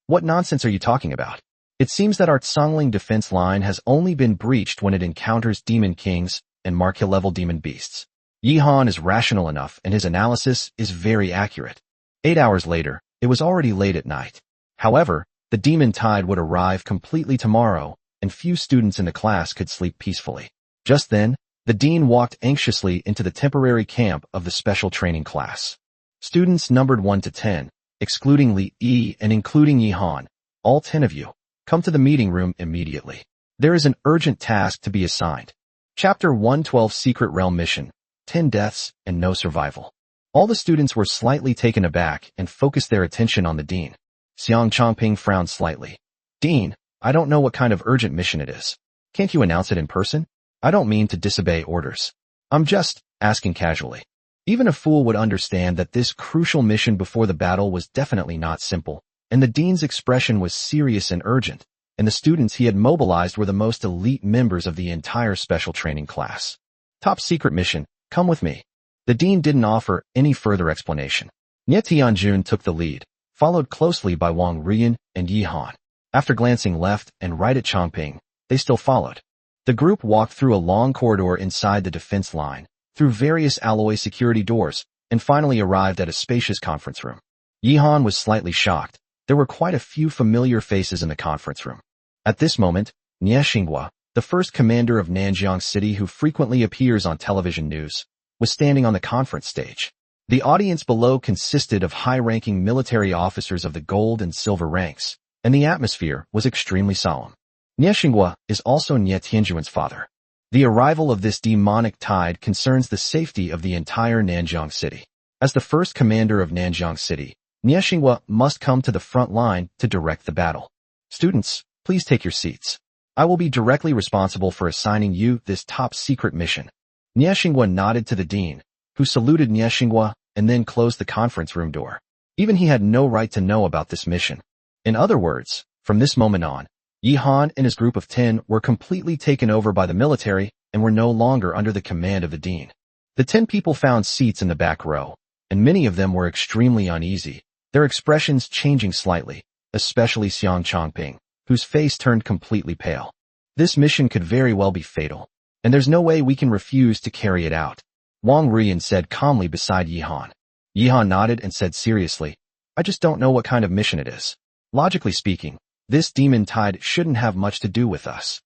What nonsense are you talking about? It seems that our Tsangling defense line has only been breached when it encounters demon kings and market-level demon beasts. Yi Han is rational enough and his analysis is very accurate. 8 hours later, it was already late at night. However, the demon tide would arrive completely tomorrow, and few students in the class could sleep peacefully. Just then, the dean walked anxiously into the temporary camp of the special training class. Students numbered 1 to 10, excluding Li Yi and including Yi Han, all 10 of you, come to the meeting room immediately. There is an urgent task to be assigned. Chapter 112 Secret Realm Mission, 10 Deaths and No Survival. All the students were slightly taken aback and focused their attention on the dean. Xiang Chongping frowned slightly. Dean, I don't know what kind of urgent mission it is. Can't you announce it in person? I don't mean to disobey orders. I'm just asking casually. Even a fool would understand that this crucial mission before the battle was definitely not simple, and the dean's expression was serious and urgent, and the students he had mobilized were the most elite members of the entire special training class. Top secret mission, come with me. The dean didn't offer any further explanation. Nye Tianjun took the lead, followed closely by Wong Ruian and Yi Han. After glancing left and right at Chongping, they still followed. The group walked through a long corridor inside the defense line, through various alloy security doors, and finally arrived at a spacious conference room. Yi Han was slightly shocked. There were quite a few familiar faces in the conference room. At this moment, Nye Xinghua, the first commander of Nanjiang City who frequently appears on television news, was standing on the conference stage. The audience below consisted of high-ranking military officers of the gold and silver ranks, and the atmosphere was extremely solemn. Nye Xinghua is also Nye Tianjuan's father. The arrival of this demonic tide concerns the safety of the entire Nanjiang City. As the first commander of Nanjiang City, Xinghua must come to the front line to direct the battle. Students, please take your seats. I will be directly responsible for assigning you this top-secret mission. Xinghua nodded to the dean, who saluted Xinghua and then closed the conference room door. Even he had no right to know about this mission. In other words, from this moment on, Yi Han and his group of 10 were completely taken over by the military and were no longer under the command of the dean. The 10 people found seats in the back row, and many of them were extremely uneasy, their expressions changing slightly, especially Xiang Chongping, whose face turned completely pale. This mission could very well be fatal, and there's no way we can refuse to carry it out. Wong Ruian said calmly beside Yi Han. Yi Han nodded and said seriously, I just don't know what kind of mission it is. Logically speaking, this demon tide shouldn't have much to do with us.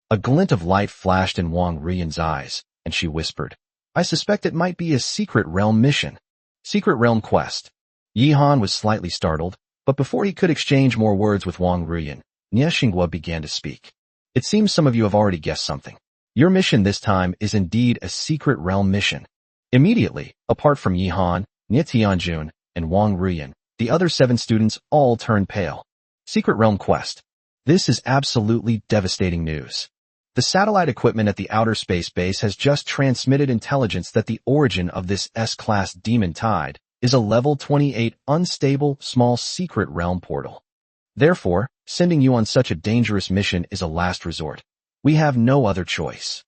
A glint of light flashed in Wong Ruian's eyes, and she whispered, I suspect it might be a secret realm mission. Secret realm quest. Yi Han was slightly startled, but before he could exchange more words with Wong Ruian, Xinghua began to speak. It seems some of you have already guessed something. Your mission this time is indeed a secret realm mission. Immediately, apart from Yi Han, Tianjun, and Wong Ruian, the other 7 students all turned pale. Secret realm quest. This is absolutely devastating news. The satellite equipment at the outer space base has just transmitted intelligence that the origin of this S-class demon tide is a level 28 unstable small secret realm portal. Therefore, sending you on such a dangerous mission is a last resort. We have no other choice.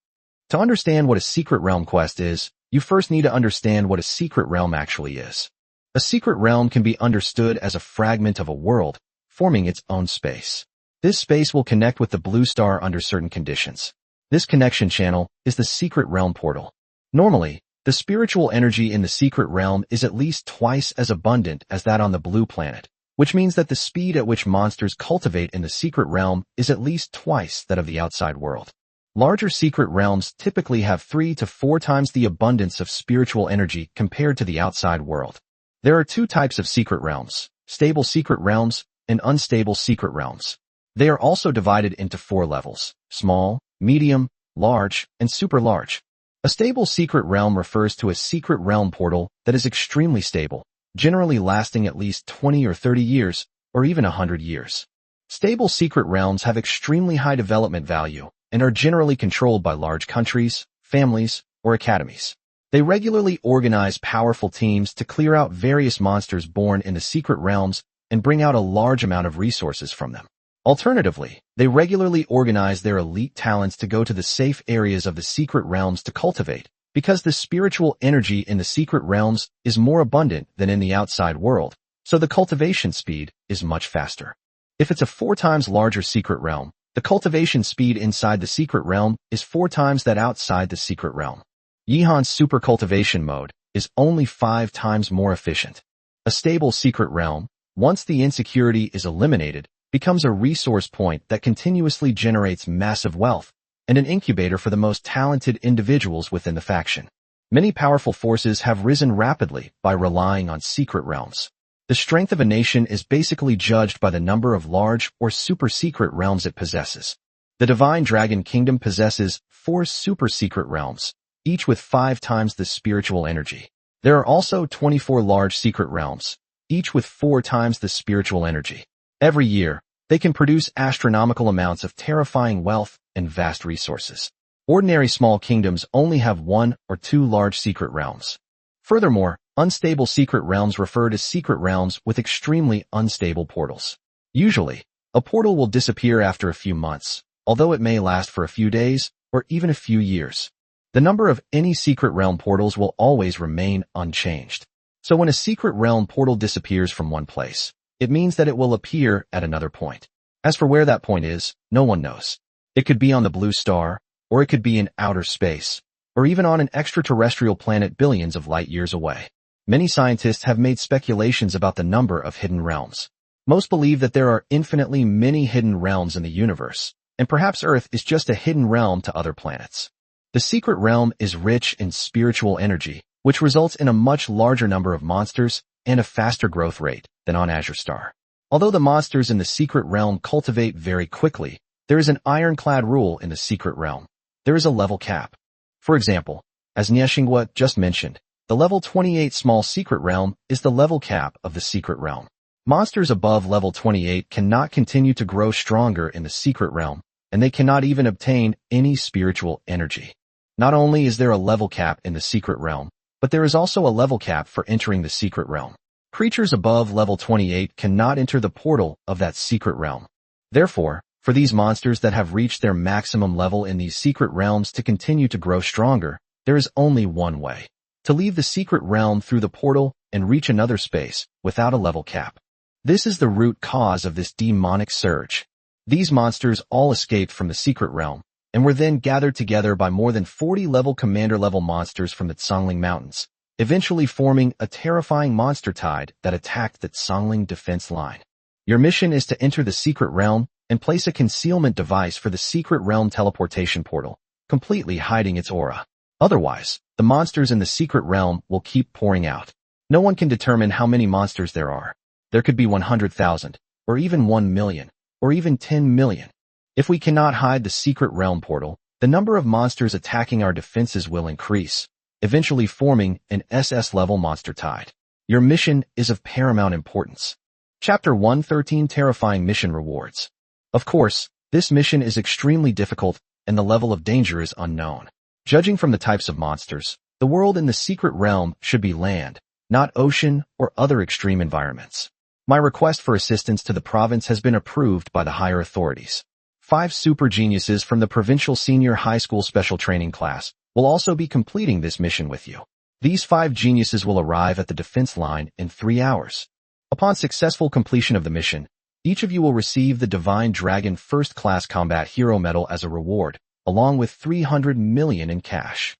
To understand what a secret realm quest is, you first need to understand what a secret realm actually is. A secret realm can be understood as a fragment of a world, forming its own space. This space will connect with the blue star under certain conditions. This connection channel is the secret realm portal. Normally, the spiritual energy in the secret realm is at least twice as abundant as that on the blue planet, which means that the speed at which monsters cultivate in the secret realm is at least twice that of the outside world. Larger secret realms typically have 3 to 4 times the abundance of spiritual energy compared to the outside world. There are 2 types of secret realms, stable secret realms and unstable secret realms. They are also divided into 4 levels, small, medium, large, and super large. A stable secret realm refers to a secret realm portal that is extremely stable, generally lasting at least 20 or 30 years, or even 100 years. Stable secret realms have extremely high development value and are generally controlled by large countries, families, or academies. They regularly organize powerful teams to clear out various monsters born in the secret realms and bring out a large amount of resources from them. Alternatively, they regularly organize their elite talents to go to the safe areas of the secret realms to cultivate, because the spiritual energy in the secret realms is more abundant than in the outside world, so the cultivation speed is much faster. If it's a 4 times larger secret realm, the cultivation speed inside the secret realm is 4 times that outside the secret realm. Yi Han's super cultivation mode is only 5 times more efficient. A stable secret realm, once the insecurity is eliminated, becomes a resource point that continuously generates massive wealth and an incubator for the most talented individuals within the faction. Many powerful forces have risen rapidly by relying on secret realms. The strength of a nation is basically judged by the number of large or super secret realms it possesses. The Divine Dragon Kingdom possesses 4 super secret realms, each with 5 times the spiritual energy. There are also 24 large secret realms, each with 4 times the spiritual energy. Every year, they can produce astronomical amounts of terrifying wealth and vast resources. Ordinary small kingdoms only have 1 or 2 large secret realms. Furthermore, unstable secret realms refer to secret realms with extremely unstable portals. Usually, a portal will disappear after a few months, although it may last for a few days or even a few years. The number of any secret realm portals will always remain unchanged. So when a secret realm portal disappears from one place, it means that it will appear at another point. As for where that point is, no one knows. It could be on the blue star, or it could be in outer space, or even on an extraterrestrial planet billions of light years away. Many scientists have made speculations about the number of hidden realms. Most believe that there are infinitely many hidden realms in the universe, and perhaps Earth is just a hidden realm to other planets. The secret realm is rich in spiritual energy, which results in a much larger number of monsters and a faster growth rate than on Azure Star. Although the monsters in the secret realm cultivate very quickly, there is an ironclad rule in the secret realm. There is a level cap. For example, as Xinghua just mentioned, The level 28 small secret realm is the level cap of the secret realm. Monsters above level 28 cannot continue to grow stronger in the secret realm, and they cannot even obtain any spiritual energy. Not only is there a level cap in the secret realm, but there is also a level cap for entering the secret realm. Creatures above level 28 cannot enter the portal of that secret realm. Therefore, for these monsters that have reached their maximum level in these secret realms to continue to grow stronger, there is only one way: to leave the secret realm through the portal and reach another space without a level cap. This is the root cause of this demonic surge. These monsters all escaped from the secret realm and were then gathered together by more than 40 level commander-level monsters from the Tsangling Mountains, eventually forming a terrifying monster tide that attacked the Tsangling defense line. Your mission is to enter the secret realm and place a concealment device for the secret realm teleportation portal, completely hiding its aura. Otherwise, the monsters in the secret realm will keep pouring out. No one can determine how many monsters there are. There could be 100,000, or even 1 million, or even 10 million. If we cannot hide the secret realm portal, the number of monsters attacking our defenses will increase, eventually forming an SS-level monster tide. Your mission is of paramount importance. Chapter 113: Terrifying Mission Rewards. Of course, this mission is extremely difficult and the level of danger is unknown. Judging from the types of monsters, the world in the secret realm should be land, not ocean or other extreme environments. My request for assistance to the province has been approved by the higher authorities. 5 super geniuses from the provincial senior high school special training class will also be completing this mission with you. These 5 geniuses will arrive at the defense line in 3 hours. Upon successful completion of the mission, each of you will receive the Divine Dragon First Class Combat Hero Medal as a reward, along with 300 million in cash.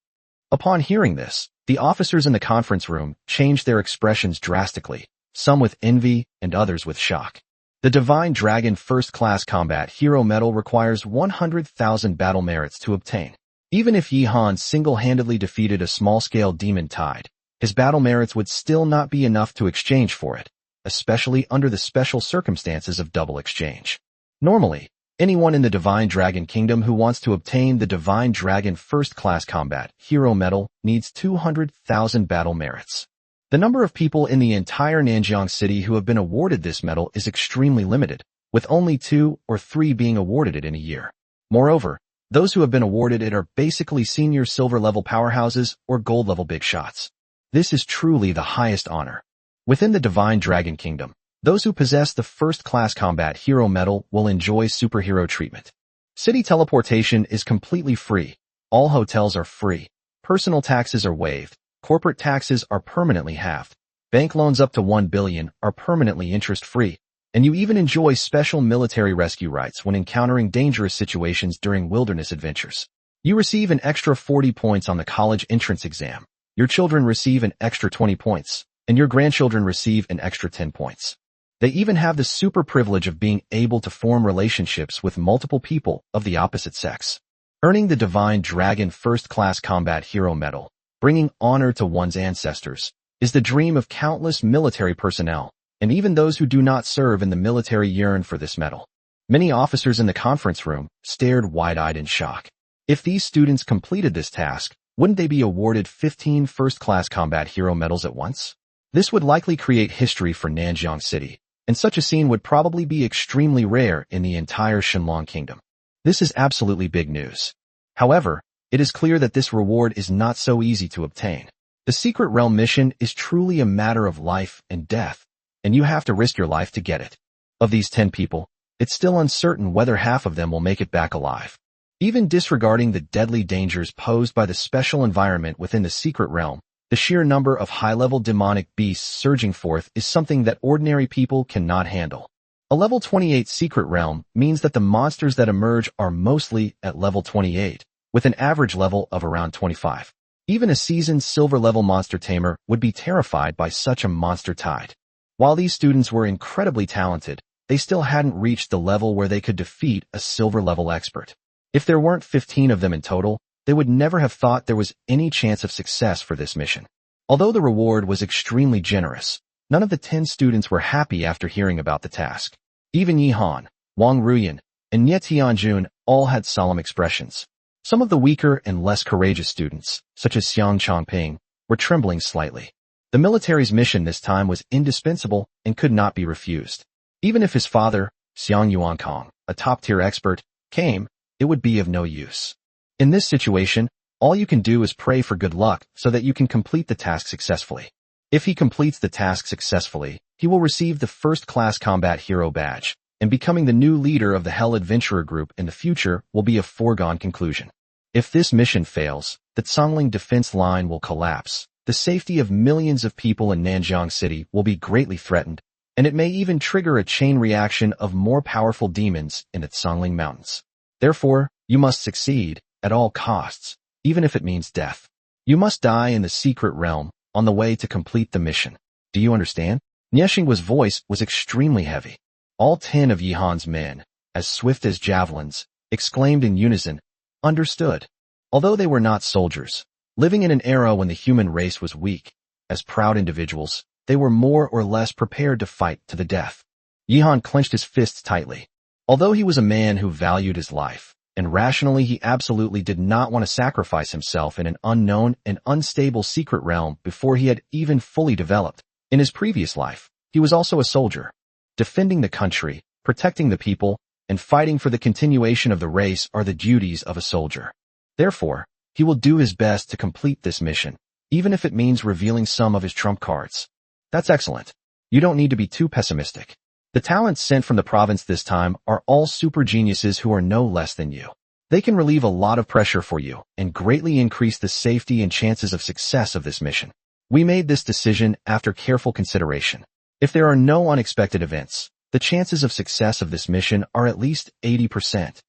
Upon hearing this, the officers in the conference room changed their expressions drastically, some with envy and others with shock. The Divine Dragon First Class Combat Hero Medal requires 100,000 battle merits to obtain. Even if Yi Han single-handedly defeated a small-scale demon tide, his battle merits would still not be enough to exchange for it, especially under the special circumstances of double exchange. Normally, anyone in the Divine Dragon Kingdom who wants to obtain the Divine Dragon First Class Combat Hero Medal needs 200,000 battle merits. The number of people in the entire Nanjiang City who have been awarded this medal is extremely limited, with only 2 or 3 being awarded it in a year. Moreover, those who have been awarded it are basically senior silver-level powerhouses or gold-level big shots. This is truly the highest honor. Within the Divine Dragon Kingdom, those who possess the First Class Combat Hero Medal will enjoy superhero treatment. City teleportation is completely free. All hotels are free. Personal taxes are waived. Corporate taxes are permanently halved. Bank loans up to 1 billion are permanently interest-free. And you even enjoy special military rescue rights when encountering dangerous situations during wilderness adventures. You receive an extra 40 points on the college entrance exam. Your children receive an extra 20 points. And your grandchildren receive an extra 10 points. They even have the super privilege of being able to form relationships with multiple people of the opposite sex. Earning the Divine Dragon First Class Combat Hero Medal, bringing honor to one's ancestors, is the dream of countless military personnel, and even those who do not serve in the military yearn for this medal. Many officers in the conference room stared wide-eyed in shock. If these students completed this task, wouldn't they be awarded 15 first-class combat hero medals at once? This would likely create history for Nanjiang City, and such a scene would probably be extremely rare in the entire Shenlong Kingdom. This is absolutely big news. However, it is clear that this reward is not so easy to obtain. The Secret Realm mission is truly a matter of life and death, and you have to risk your life to get it. Of these 10 people, it's still uncertain whether half of them will make it back alive. Even disregarding the deadly dangers posed by the special environment within the Secret Realm, the sheer number of high-level demonic beasts surging forth is something that ordinary people cannot handle. A level 28 Secret Realm means that the monsters that emerge are mostly at level 28, with an average level of around 25. Even a seasoned silver-level monster tamer would be terrified by such a monster tide. While these students were incredibly talented, they still hadn't reached the level where they could defeat a silver-level expert. If there weren't 15 of them in total, they would never have thought there was any chance of success for this mission. Although the reward was extremely generous, none of the 10 students were happy after hearing about the task. Even Yi Han, Wong Ruian, and Nye Tianjun all had solemn expressions. Some of the weaker and less courageous students, such as Xiang Chongping, were trembling slightly. The military's mission this time was indispensable and could not be refused. Even if his father, Xiang Yuankong, a top-tier expert, came, it would be of no use. In this situation, all you can do is pray for good luck so that you can complete the task successfully. If he completes the task successfully, he will receive the first-class combat hero badge, and becoming the new leader of the Hell Adventurer Group in the future will be a foregone conclusion. If this mission fails, the Zhongling defense line will collapse, the safety of millions of people in Nanjiang City will be greatly threatened, and it may even trigger a chain reaction of more powerful demons in the Zhongling Mountains. Therefore, you must succeed, at all costs, even if it means death. You must die in the secret realm, on the way to complete the mission. Do you understand? Niexinghua's voice was extremely heavy. All 10 of Yihan's men, as swift as javelins, exclaimed in unison, "Understood." Although they were not soldiers, living in an era when the human race was weak, as proud individuals, they were more or less prepared to fight to the death. Yihan clenched his fists tightly. Although he was a man who valued his life, and rationally he absolutely did not want to sacrifice himself in an unknown and unstable secret realm before he had even fully developed. In his previous life, he was also a soldier. Defending the country, protecting the people, and fighting for the continuation of the race are the duties of a soldier. Therefore, he will do his best to complete this mission, even if it means revealing some of his trump cards. That's excellent. You don't need to be too pessimistic. The talents sent from the province this time are all super geniuses who are no less than you. They can relieve a lot of pressure for you and greatly increase the safety and chances of success of this mission. We made this decision after careful consideration. If there are no unexpected events, the chances of success of this mission are at least 80%.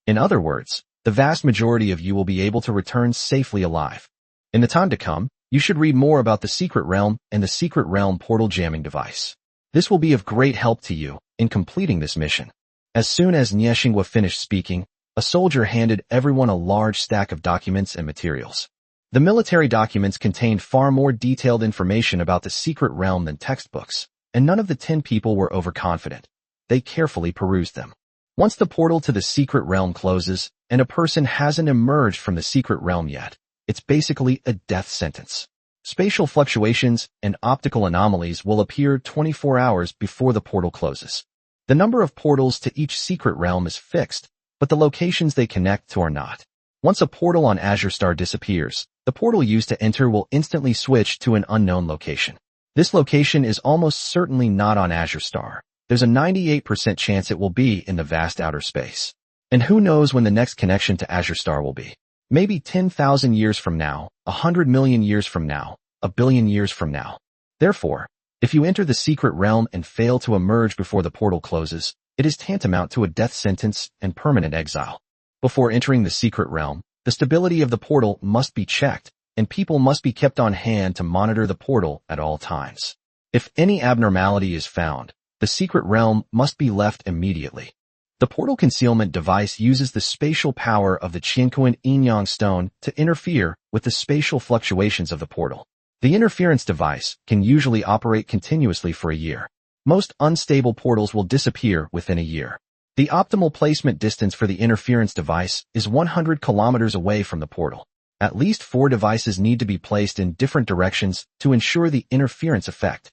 In other words, the vast majority of you will be able to return safely alive. In the time to come, you should read more about the Secret Realm and the Secret Realm portal jamming device. This will be of great help to you in completing this mission. As soon as Niexinghua finished speaking, a soldier handed everyone a large stack of documents and materials. The military documents contained far more detailed information about the Secret Realm than textbooks, and none of the 10 people were overconfident. They carefully perused them. Once the portal to the Secret Realm closes, and a person hasn't emerged from the Secret Realm yet, it's basically a death sentence. Spatial fluctuations and optical anomalies will appear 24 hours before the portal closes. The number of portals to each Secret Realm is fixed, but the locations they connect to are not. Once a portal on Azure Star disappears, the portal used to enter will instantly switch to an unknown location. This location is almost certainly not on Azure Star. There's a 98% chance it will be in the vast outer space. And who knows when the next connection to Azure Star will be. Maybe 10,000 years from now, 100 million years from now, 1 billion years from now. Therefore, if you enter the Secret Realm and fail to emerge before the portal closes, it is tantamount to a death sentence and permanent exile. Before entering the Secret Realm, the stability of the portal must be checked, and people must be kept on hand to monitor the portal at all times. If any abnormality is found, the Secret Realm must be left immediately. The portal concealment device uses the spatial power of the Qianquan Yin-Yang stone to interfere with the spatial fluctuations of the portal. The interference device can usually operate continuously for a year. Most unstable portals will disappear within a year. The optimal placement distance for the interference device is 100 kilometers away from the portal. At least 4 devices need to be placed in different directions to ensure the interference effect.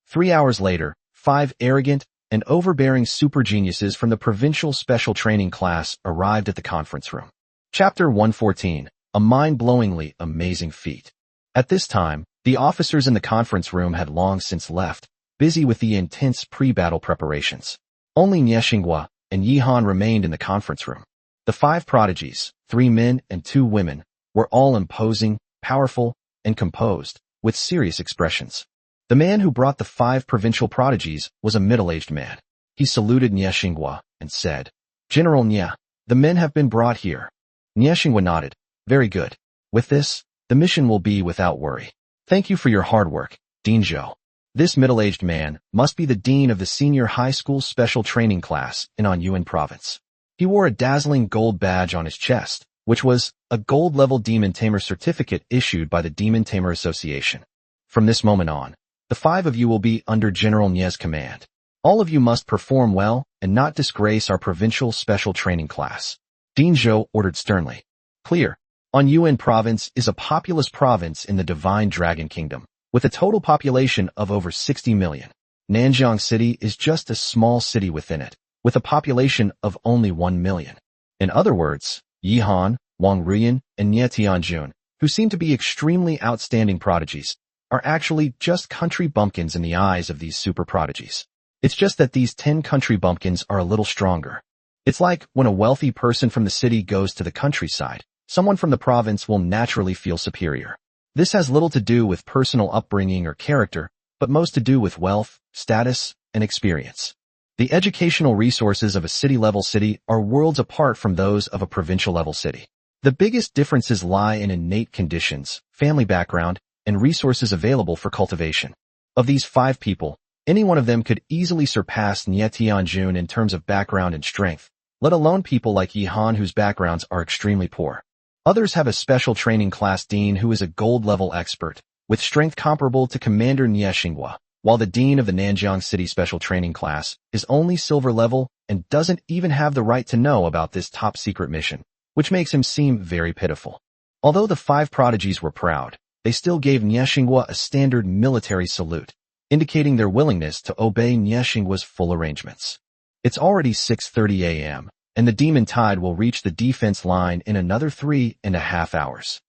3 hours later, 5 arrogant and overbearing super geniuses from the provincial special training class arrived at the conference room. Chapter 114, a mind-blowingly amazing feat. At this time, the officers in the conference room had long since left, busy with the intense pre-battle preparations. Only Niexinghua and Yihan remained in the conference room. The 5 prodigies, 3 men and 2 women, were all imposing, powerful, and composed, with serious expressions. The man who brought the 5 provincial prodigies was a middle-aged man. He saluted Niexinghua and said, "General Nie, the men have been brought here." Niexinghua nodded. "Very good. With this, the mission will be without worry. Thank you for your hard work, Dean Zhou." This middle-aged man must be the dean of the senior high school special training class in Anyuan province. He wore a dazzling gold badge on his chest, which was a gold-level Demon Tamer certificate issued by the Demon Tamer Association. From this moment on, the 5 of you will be under General Nie's command. All of you must perform well and not disgrace our provincial special training class. Dean Zhou ordered sternly. "Clear." Anyuan Province is a populous province in the Divine Dragon Kingdom, with a total population of over 60 million. Nanjiang City is just a small city within it, with a population of only 1 million. In other words, Yihan, Wong Ruian, and Nie Tianjun, who seem to be extremely outstanding prodigies, are actually just country bumpkins in the eyes of these super prodigies. It's just that these 10 country bumpkins are a little stronger. It's like when a wealthy person from the city goes to the countryside, someone from the province will naturally feel superior. This has little to do with personal upbringing or character, but most to do with wealth, status, and experience. The educational resources of a city-level city are worlds apart from those of a provincial-level city. The biggest differences lie in innate conditions, family background, and resources available for cultivation. Of these 5 people, any one of them could easily surpass Nie Tianjun in terms of background and strength, let alone people like Yihan whose backgrounds are extremely poor. Others have a special training class dean who is a gold-level expert, with strength comparable to Commander Nie Xinghua, while the dean of the Nanjiang City Special Training Class is only silver level and doesn't even have the right to know about this top-secret mission, which makes him seem very pitiful. Although the 5 prodigies were proud, they still gave Nie Xinghua a standard military salute, indicating their willingness to obey Nie Xinghua's full arrangements. It's already 6:30 a.m., and the demon tide will reach the defense line in another 3.5 hours.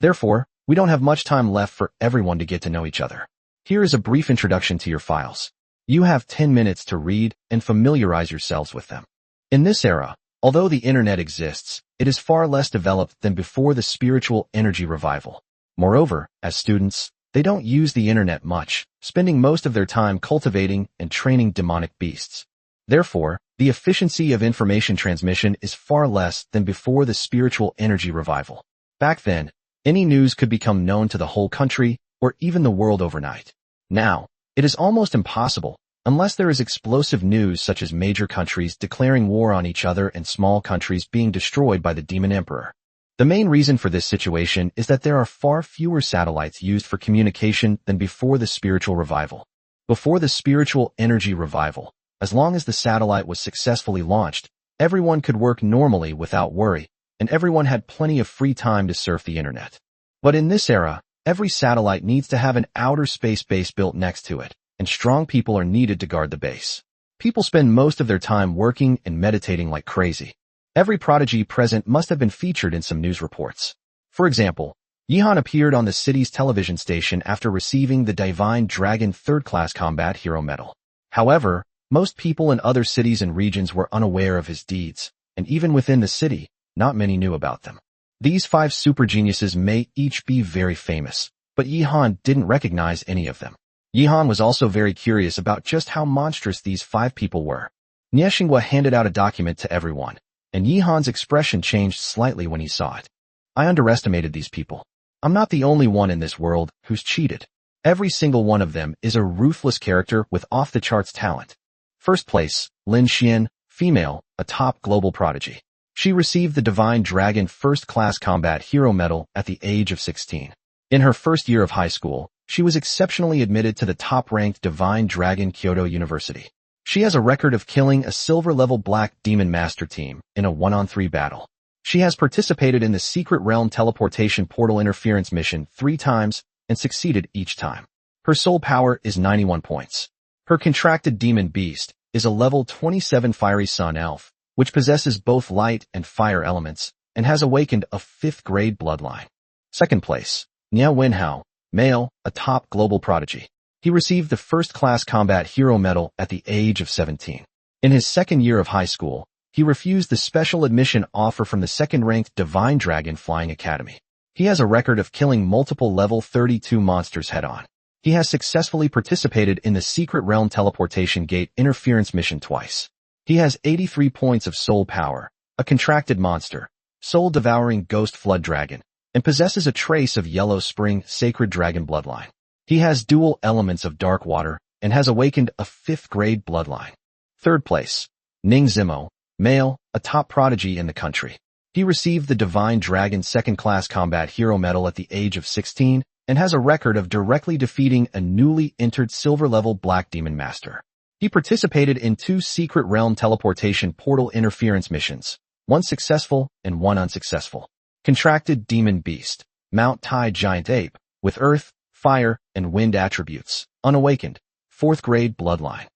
Therefore, we don't have much time left for everyone to get to know each other. Here is a brief introduction to your files. You have 10 minutes to read and familiarize yourselves with them. In this era, although the internet exists, it is far less developed than before the spiritual energy revival. Moreover, as students, they don't use the internet much, spending most of their time cultivating and training demonic beasts. Therefore, the efficiency of information transmission is far less than before the spiritual energy revival. Back then, any news could become known to the whole country or even the world overnight. Now, it is almost impossible, unless there is explosive news such as major countries declaring war on each other and small countries being destroyed by the Demon Emperor. The main reason for this situation is that there are far fewer satellites used for communication than before the spiritual revival. Before the spiritual energy revival, as long as the satellite was successfully launched, everyone could work normally without worry, and everyone had plenty of free time to surf the internet. But in this era, every satellite needs to have an outer space base built next to it, and strong people are needed to guard the base. People spend most of their time working and meditating like crazy. Every prodigy present must have been featured in some news reports. For example, Yihan appeared on the city's television station after receiving the Divine Dragon 3rd Class Combat Hero Medal. However, most people in other cities and regions were unaware of his deeds, and even within the city, not many knew about them. These 5 super geniuses may each be very famous, but Yihan didn't recognize any of them. Yihan was also very curious about just how monstrous these 5 people were. Nie Xinghua handed out a document to everyone, and Yihan's expression changed slightly when he saw it. I underestimated these people. I'm not the only one in this world who's cheated. Every single one of them is a ruthless character with off-the-charts talent. First place, Lin Xian, female, a top global prodigy. She received the Divine Dragon 1st Class Combat Hero Medal at the age of 16. In her first year of high school, she was exceptionally admitted to the top-ranked Divine Dragon Kyoto University. She has a record of killing a silver-level Black Demon Master team in a 1-on-3 battle. She has participated in the Secret Realm Teleportation Portal Interference mission 3 times and succeeded each time. Her soul power is 91 points. Her contracted demon beast is a level 27 Fiery Sun Elf, which possesses both light and fire elements and has awakened a 5th grade bloodline. Second place, Nie Wenhao, male, a top global prodigy. He received the 1st Class Combat Hero Medal at the age of 17. In his second year of high school, he refused the special admission offer from the 2nd-ranked Divine Dragon Flying Academy. He has a record of killing multiple level 32 monsters head-on. He has successfully participated in the Secret Realm Teleportation Gate Interference mission twice. He has 83 points of soul power, a contracted monster, soul-devouring ghost flood dragon, and possesses a trace of Yellow Spring Sacred Dragon bloodline. He has dual elements of dark water and has awakened a 5th grade bloodline. Third place, Ning Zimo, male, a top prodigy in the country. He received the Divine Dragon 2nd Class Combat Hero Medal at the age of 16 and has a record of directly defeating a newly entered silver-level Black Demon Master. He participated in 2 Secret Realm Teleportation Portal Interference missions, 1 successful and 1 unsuccessful. Contracted demon beast, Mount Tai giant ape, with earth, fire, and wind attributes, unawakened, 4th grade bloodline.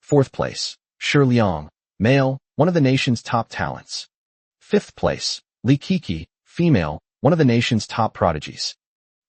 4th place, Shi Liang, male, one of the nation's top talents. 5th place, Li Kiki, female, one of the nation's top prodigies.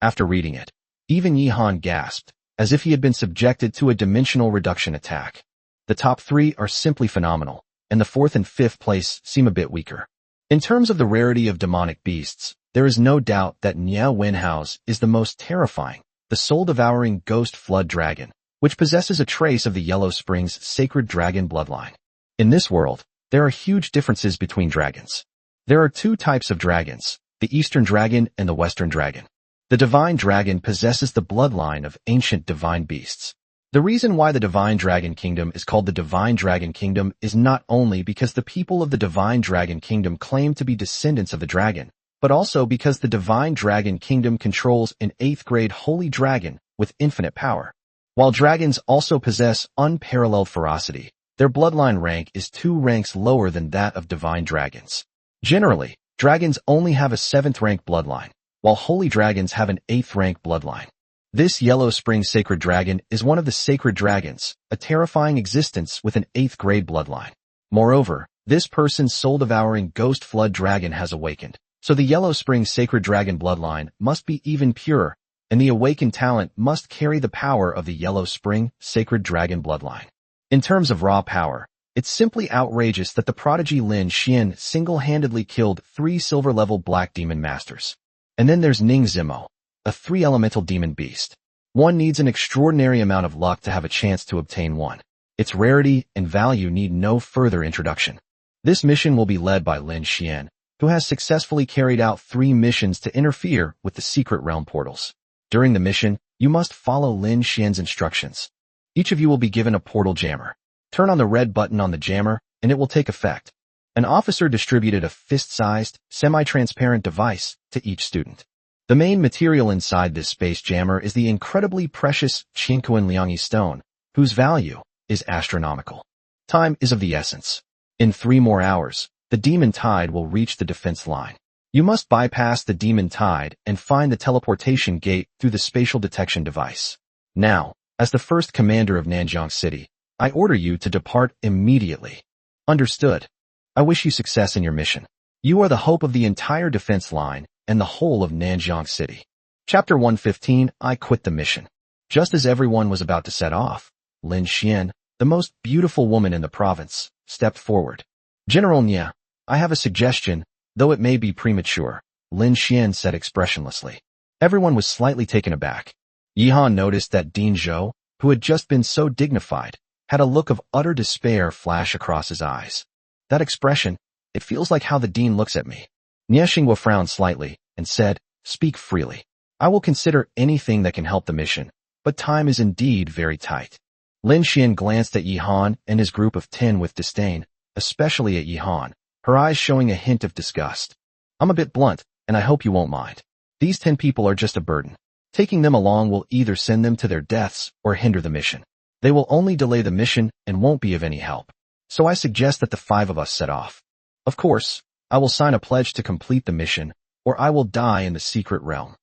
After reading it, even Yihan gasped, as if he had been subjected to a dimensional reduction attack. The top 3 are simply phenomenal, and the 4th and 5th place seem a bit weaker. In terms of the rarity of demonic beasts, there is no doubt that Nia Wenhao's is the most terrifying, the soul-devouring ghost flood dragon, which possesses a trace of the Yellow Springs sacred dragon bloodline. In this world, there are huge differences between dragons. There are 2 types of dragons, the Eastern dragon and the Western dragon. The divine dragon possesses the bloodline of ancient divine beasts. The reason why the Divine Dragon Kingdom is called the Divine Dragon Kingdom is not only because the people of the Divine Dragon Kingdom claim to be descendants of the dragon, but also because the Divine Dragon Kingdom controls an 8th grade holy dragon with infinite power. While dragons also possess unparalleled ferocity, their bloodline rank is 2 ranks lower than that of divine dragons. Generally, dragons only have a 7th rank bloodline, while holy dragons have an 8th rank bloodline. This Yellow Spring Sacred Dragon is one of the sacred dragons, a terrifying existence with an 8th grade bloodline. Moreover, this person's soul-devouring ghost flood dragon has awakened, so the Yellow Spring Sacred Dragon bloodline must be even purer, and the awakened talent must carry the power of the Yellow Spring Sacred Dragon bloodline. In terms of raw power, it's simply outrageous that the prodigy Lin Xian single-handedly killed 3 silver-level black demon masters. And then there's Ning Zimo, a 3-elemental demon beast. One needs an extraordinary amount of luck to have a chance to obtain one. Its rarity and value need no further introduction. This mission will be led by Lin Xian, who has successfully carried out 3 missions to interfere with the secret realm portals. During the mission, you must follow Lin Xian's instructions. Each of you will be given a portal jammer. Turn on the red button on the jammer, and it will take effect. An officer distributed a fist-sized, semi-transparent device to each student. The main material inside this space jammer is the incredibly precious Qingquan Liangyi stone, whose value is astronomical. Time is of the essence. In 3 more hours, the demon tide will reach the defense line. You must bypass the demon tide and find the teleportation gate through the spatial detection device. Now, as the first commander of Nanjiang City, I order you to depart immediately. Understood. I wish you success in your mission. You are the hope of the entire defense line and the whole of Nanjiang City. Chapter 115, I quit the mission. Just as everyone was about to set off, Lin Xian, the most beautiful woman in the province, stepped forward. General Nia, I have a suggestion, though it may be premature, Lin Xian said expressionlessly. Everyone was slightly taken aback. Yihan noticed that Dean Zhou, who had just been so dignified, had a look of utter despair flash across his eyes. That expression, it feels like how the dean looks at me. Nie Xinghua frowned slightly and said, Speak freely. I will consider anything that can help the mission, but time is indeed very tight. Lin Xian glanced at Yihan and his group of 10 with disdain, especially at Yihan, her eyes showing a hint of disgust. I'm a bit blunt, and I hope you won't mind. These 10 people are just a burden. Taking them along will either send them to their deaths or hinder the mission. They will only delay the mission and won't be of any help. So I suggest that the 5 of us set off. Of course, I will sign a pledge to complete the mission, or I will die in the secret realm.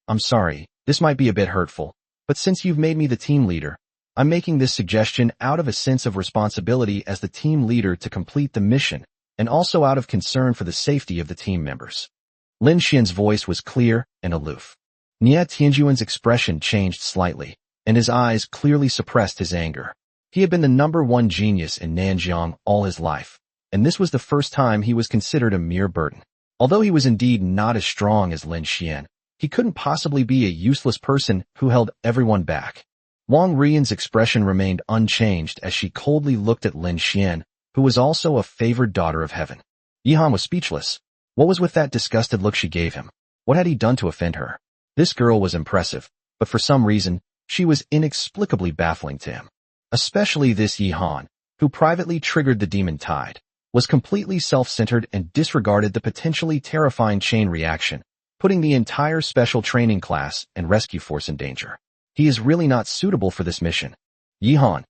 I'm sorry, this might be a bit hurtful, but since you've made me the team leader, I'm making this suggestion out of a sense of responsibility as the team leader to complete the mission, and also out of concern for the safety of the team members. Lin Xian's voice was clear and aloof. Nie Tianjuan's expression changed slightly, and his eyes clearly suppressed his anger. He had been the #1 genius in Nanjiang all his life, and this was the first time he was considered a mere burden. Although he was indeed not as strong as Lin Xian, he couldn't possibly be a useless person who held everyone back. Wang Ruian's expression remained unchanged as she coldly looked at Lin Xian, who was also a favored daughter of heaven. Yihan was speechless. What was with that disgusted look she gave him? What had he done to offend her? This girl was impressive, but for some reason, she was inexplicably baffling to him. Especially this Yihan, who privately triggered the demon tide, was completely self-centered and disregarded the potentially terrifying chain reaction, putting the entire special training class and rescue force in danger. He is really not suitable for this mission. Yihan.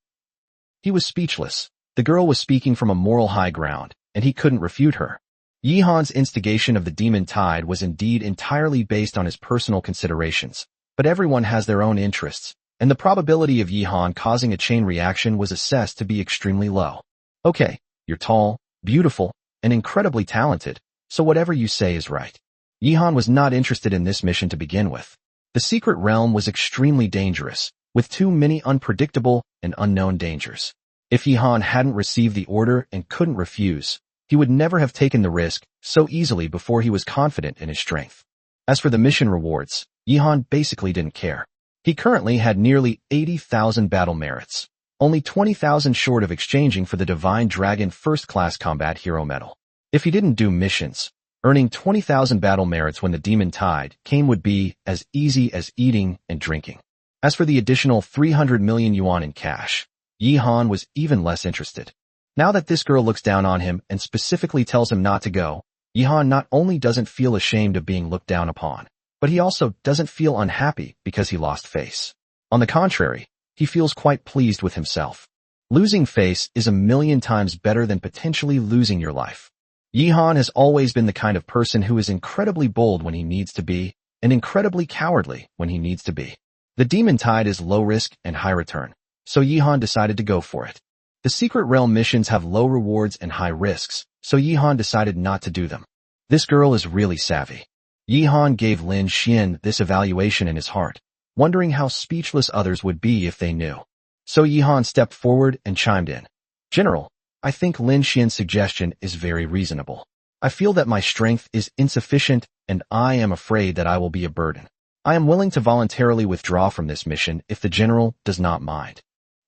He was speechless. The girl was speaking from a moral high ground, and he couldn't refute her. Yihan's instigation of the demon tide was indeed entirely based on his personal considerations, but everyone has their own interests, and the probability of Yihan causing a chain reaction was assessed to be extremely low. Okay, you're tall, beautiful, and incredibly talented, so whatever you say is right. Yihan was not interested in this mission to begin with. The secret realm was extremely dangerous, with too many unpredictable and unknown dangers. If Yihan hadn't received the order and couldn't refuse, he would never have taken the risk so easily before he was confident in his strength. As for the mission rewards, Yihan basically didn't care. He currently had nearly 80,000 battle merits, only 20,000 short of exchanging for the Divine Dragon First-Class Combat Hero Medal. If he didn't do missions, earning 20,000 battle merits when the demon tide came would be as easy as eating and drinking. As for the additional 300 million yuan in cash, Yihan was even less interested. Now that this girl looks down on him and specifically tells him not to go, Yihan not only doesn't feel ashamed of being looked down upon, but he also doesn't feel unhappy because he lost face. On the contrary, he feels quite pleased with himself. Losing face is a million times better than potentially losing your life. Yihan has always been the kind of person who is incredibly bold when he needs to be, and incredibly cowardly when he needs to be. The demon tide is low risk and high return, so Yihan decided to go for it. The secret realm missions have low rewards and high risks, so Yihan decided not to do them. This girl is really savvy. Yihan gave Lin Xian this evaluation in his heart, wondering how speechless others would be if they knew. So Yihan stepped forward and chimed in. General, I think Lin Xian's suggestion is very reasonable. I feel that my strength is insufficient and I am afraid that I will be a burden. I am willing to voluntarily withdraw from this mission if the general does not mind.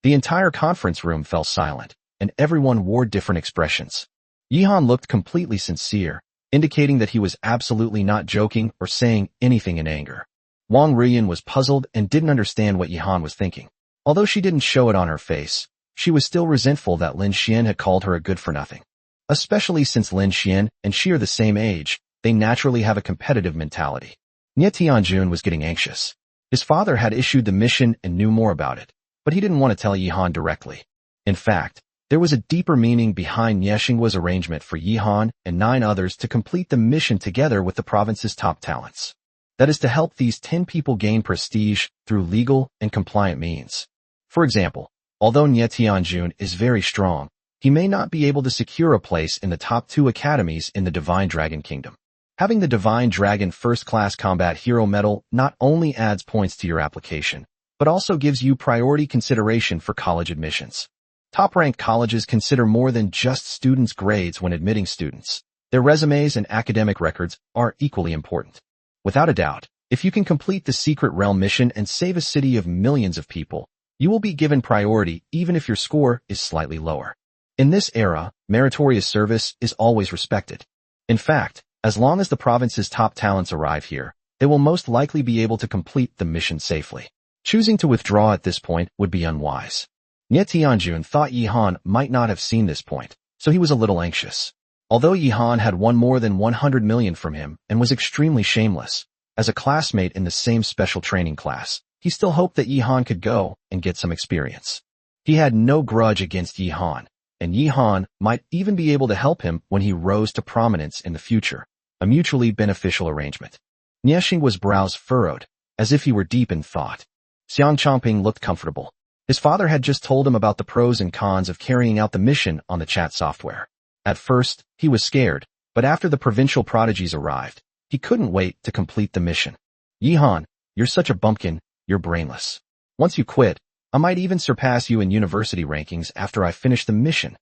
The entire conference room fell silent, and everyone wore different expressions. Yihan looked completely sincere, indicating that he was absolutely not joking or saying anything in anger. Wong Ruian was puzzled and didn't understand what Yihan was thinking. Although she didn't show it on her face, she was still resentful that Lin Xian had called her a good-for-nothing. Especially since Lin Xian and she are the same age, they naturally have a competitive mentality. Nie Tianjun was getting anxious. His father had issued the mission and knew more about it, but he didn't want to tell Yihan directly. In fact, there was a deeper meaning behind Nie Xingguo's arrangement for Yihan and 9 others to complete the mission together with the province's top talents. That is to help these 10 people gain prestige through legal and compliant means. For example, although Nie Tianjun is very strong, he may not be able to secure a place in the top 2 academies in the Divine Dragon Kingdom. Having the Divine Dragon First-Class Combat Hero Medal not only adds points to your application, but also gives you priority consideration for college admissions. Top-ranked colleges consider more than just students' grades when admitting students. Their resumes and academic records are equally important. Without a doubt, if you can complete the Secret Realm mission and save a city of millions of people, you will be given priority even if your score is slightly lower. In this era, meritorious service is always respected. In fact, as long as the province's top talents arrive here, they will most likely be able to complete the mission safely. Choosing to withdraw at this point would be unwise. Nie Tianjun thought Yihan might not have seen this point, so he was a little anxious. Although Yihan had won more than 100 million from him and was extremely shameless, as a classmate in the same special training class, he still hoped that Yihan could go and get some experience. He had no grudge against Yihan, and Yihan might even be able to help him when he rose to prominence in the future, a mutually beneficial arrangement. Nie Xingguo's brows furrowed, as if he were deep in thought. Xiang Chongping looked comfortable. His father had just told him about the pros and cons of carrying out the mission on the chat software. At first, he was scared, but after the provincial prodigies arrived, he couldn't wait to complete the mission. Yihan, you're such a bumpkin, you're brainless. Once you quit, I might even surpass you in university rankings after I finish the mission.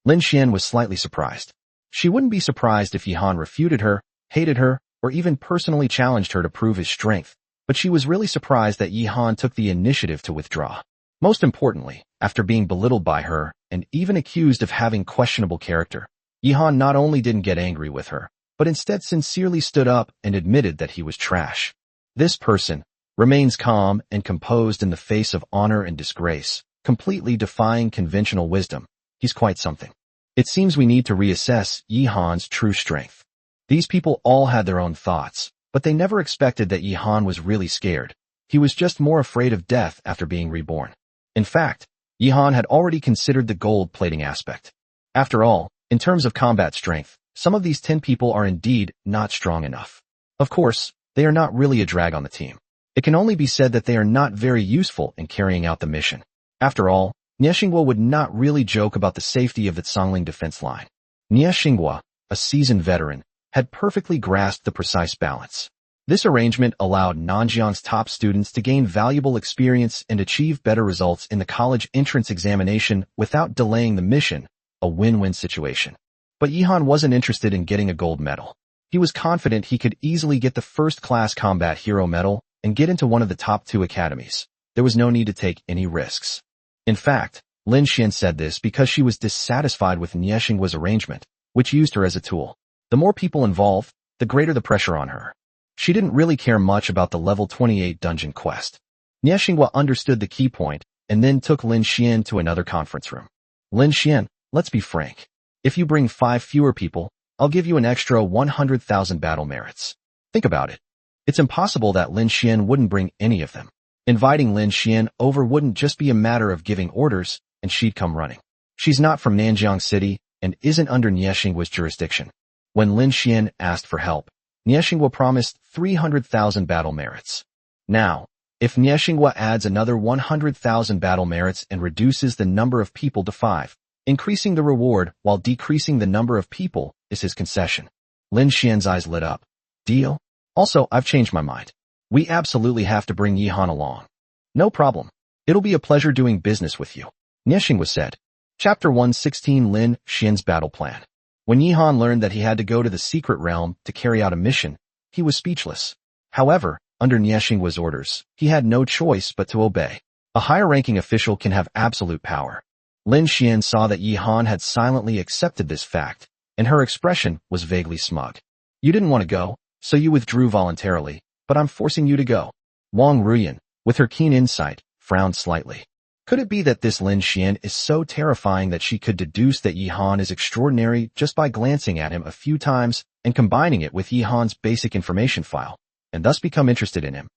Lin Xian was slightly surprised. She wouldn't be surprised if Yihan refuted her, hated her, or even personally challenged her to prove his strength, but she was really surprised that Yihan took the initiative to withdraw. Most importantly, after being belittled by her and even accused of having questionable character, Yihan not only didn't get angry with her, but instead sincerely stood up and admitted that he was trash. This person remains calm and composed in the face of honor and disgrace, completely defying conventional wisdom. He's quite something. It seems we need to reassess Yihan's true strength. These people all had their own thoughts, but they never expected that Yihan was really scared. He was just more afraid of death after being reborn. In fact, Yihan had already considered the gold plating aspect. After all, in terms of combat strength, Some of these 10 people are indeed not strong enough. Of course, they are not really a drag on the team. It can only be said that they are not very useful in carrying out the mission. After all, Nie Xinghua would not really joke about the safety of the Songling defense line. Nie Xinghua, a seasoned veteran, had perfectly grasped the precise balance. This arrangement allowed Nanjiang's top students to gain valuable experience and achieve better results in the college entrance examination without delaying the mission, a win-win situation. But Yihan wasn't interested in getting a gold medal. He was confident he could easily get the first-class combat hero medal and get into one of the top 2 academies. There was no need to take any risks. In fact, Lin Xian said this because she was dissatisfied with Nie Xinghua's arrangement, which used her as a tool. The more people involved, the greater the pressure on her. She didn't really care much about the level 28 dungeon quest. Nie Xinghua understood the key point and then took Lin Xian to another conference room. Lin Xian, let's be frank. If you bring 5 fewer people, I'll give you an extra 100,000 battle merits. Think about it. It's impossible that Lin Xian wouldn't bring any of them. Inviting Lin Xian over wouldn't just be a matter of giving orders, and she'd come running. She's not from Nanjiang City and isn't under Nie Xinghua's jurisdiction. When Lin Xian asked for help, Nie Xinghua promised 300,000 battle merits. Now, if Nie Xinghua adds another 100,000 battle merits and reduces the number of people to 5, increasing the reward while decreasing the number of people is his concession. Lin Xian's eyes lit up. Deal? Also, I've changed my mind. We absolutely have to bring Yihan along. No problem. It'll be a pleasure doing business with you, Nie Xinghua said. Chapter 116 Lin Xian's Battle Plan. When Yihan learned that he had to go to the secret realm to carry out a mission, he was speechless. However, under Nie Xinghua's orders, he had no choice but to obey. A higher-ranking official can have absolute power. Lin Xian saw that Yihan had silently accepted this fact, and her expression was vaguely smug. You didn't want to go, so you withdrew voluntarily, but I'm forcing you to go. Wong Ruian, with her keen insight, frowned slightly. Could it be that this Lin Xian is so terrifying that she could deduce that Yihan is extraordinary just by glancing at him a few times and combining it with Yihan's basic information file, and thus become interested in him?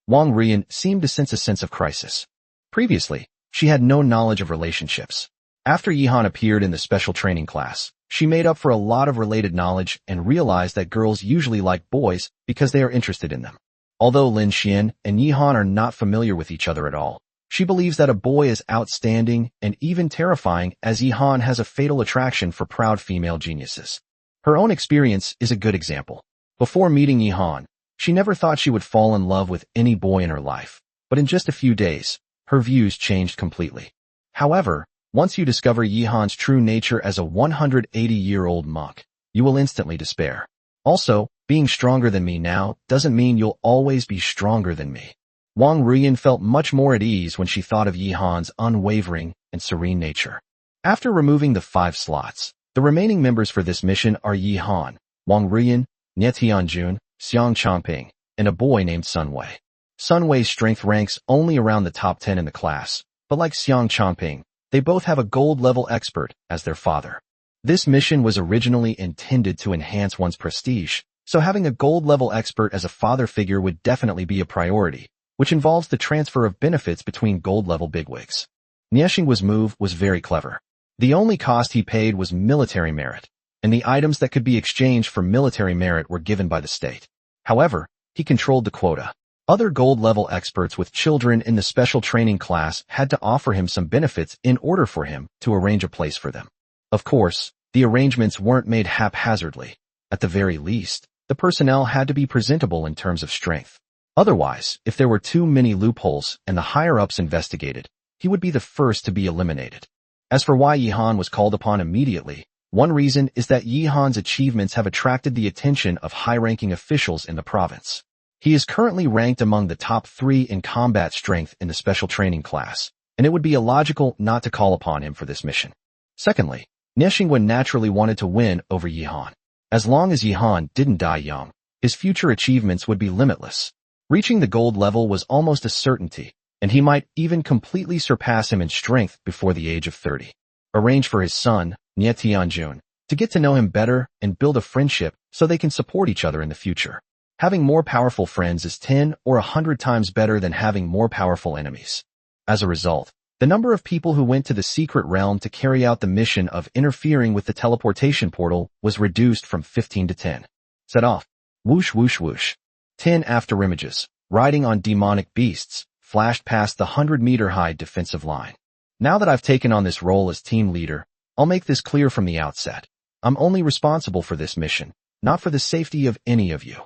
Wong Ruian seemed to sense a sense of crisis. Previously, she had no knowledge of relationships. After Yihan appeared in the special training class, she made up for a lot of related knowledge and realized that girls usually like boys because they are interested in them. Although Lin Xian and Yihan are not familiar with each other at all, she believes that a boy is outstanding and even terrifying as Yihan has a fatal attraction for proud female geniuses. Her own experience is a good example. Before meeting Yihan, she never thought she would fall in love with any boy in her life, but in just a few days, her views changed completely. However, once you discover Yihan's true nature as a 180-year-old monk, you will instantly despair. Also, being stronger than me now doesn't mean you'll always be stronger than me. Wang Ruiyan felt much more at ease when she thought of Yihan's unwavering and serene nature. After removing the 5 slots, the remaining members for this mission are Yihan, Wang Ruiyan, Nie Tianjun, Xiang Changping, and a boy named Sun Wei. Sun Wei's strength ranks only around the top 10 in the class, but like Xiang Changping, they both have a gold-level expert as their father. This mission was originally intended to enhance one's prestige, so having a gold-level expert as a father figure would definitely be a priority, which involves the transfer of benefits between gold-level bigwigs. Nie Xinghua's move was very clever. The only cost he paid was military merit, and the items that could be exchanged for military merit were given by the state. However, he controlled the quota. Other gold-level experts with children in the special training class had to offer him some benefits in order for him to arrange a place for them. Of course, the arrangements weren't made haphazardly. At the very least, the personnel had to be presentable in terms of strength. Otherwise, if there were too many loopholes and the higher-ups investigated, he would be the first to be eliminated. As for why Yihan was called upon immediately, one reason is that Yihan's achievements have attracted the attention of high-ranking officials in the province. He is currently ranked among the top 3 in combat strength in the special training class, and it would be illogical not to call upon him for this mission. Secondly, Nie Xinghua naturally wanted to win over Yihan. As long as Yihan didn't die young, his future achievements would be limitless. Reaching the gold level was almost a certainty, and he might even completely surpass him in strength before the age of 30. Arrange for his son, Nie Tianjun, to get to know him better and build a friendship so they can support each other in the future. Having more powerful friends is 10 or 100 times better than having more powerful enemies. As a result, The number of people who went to the secret realm to carry out the mission of interfering with the teleportation portal was reduced from 15 to 10. Set off. Whoosh whoosh whoosh. 10 afterimages, riding on demonic beasts, flashed past the 100-meter-high defensive line. Now that I've taken on this role as team leader, I'll make this clear from the outset. I'm only responsible for this mission, not for the safety of any of you.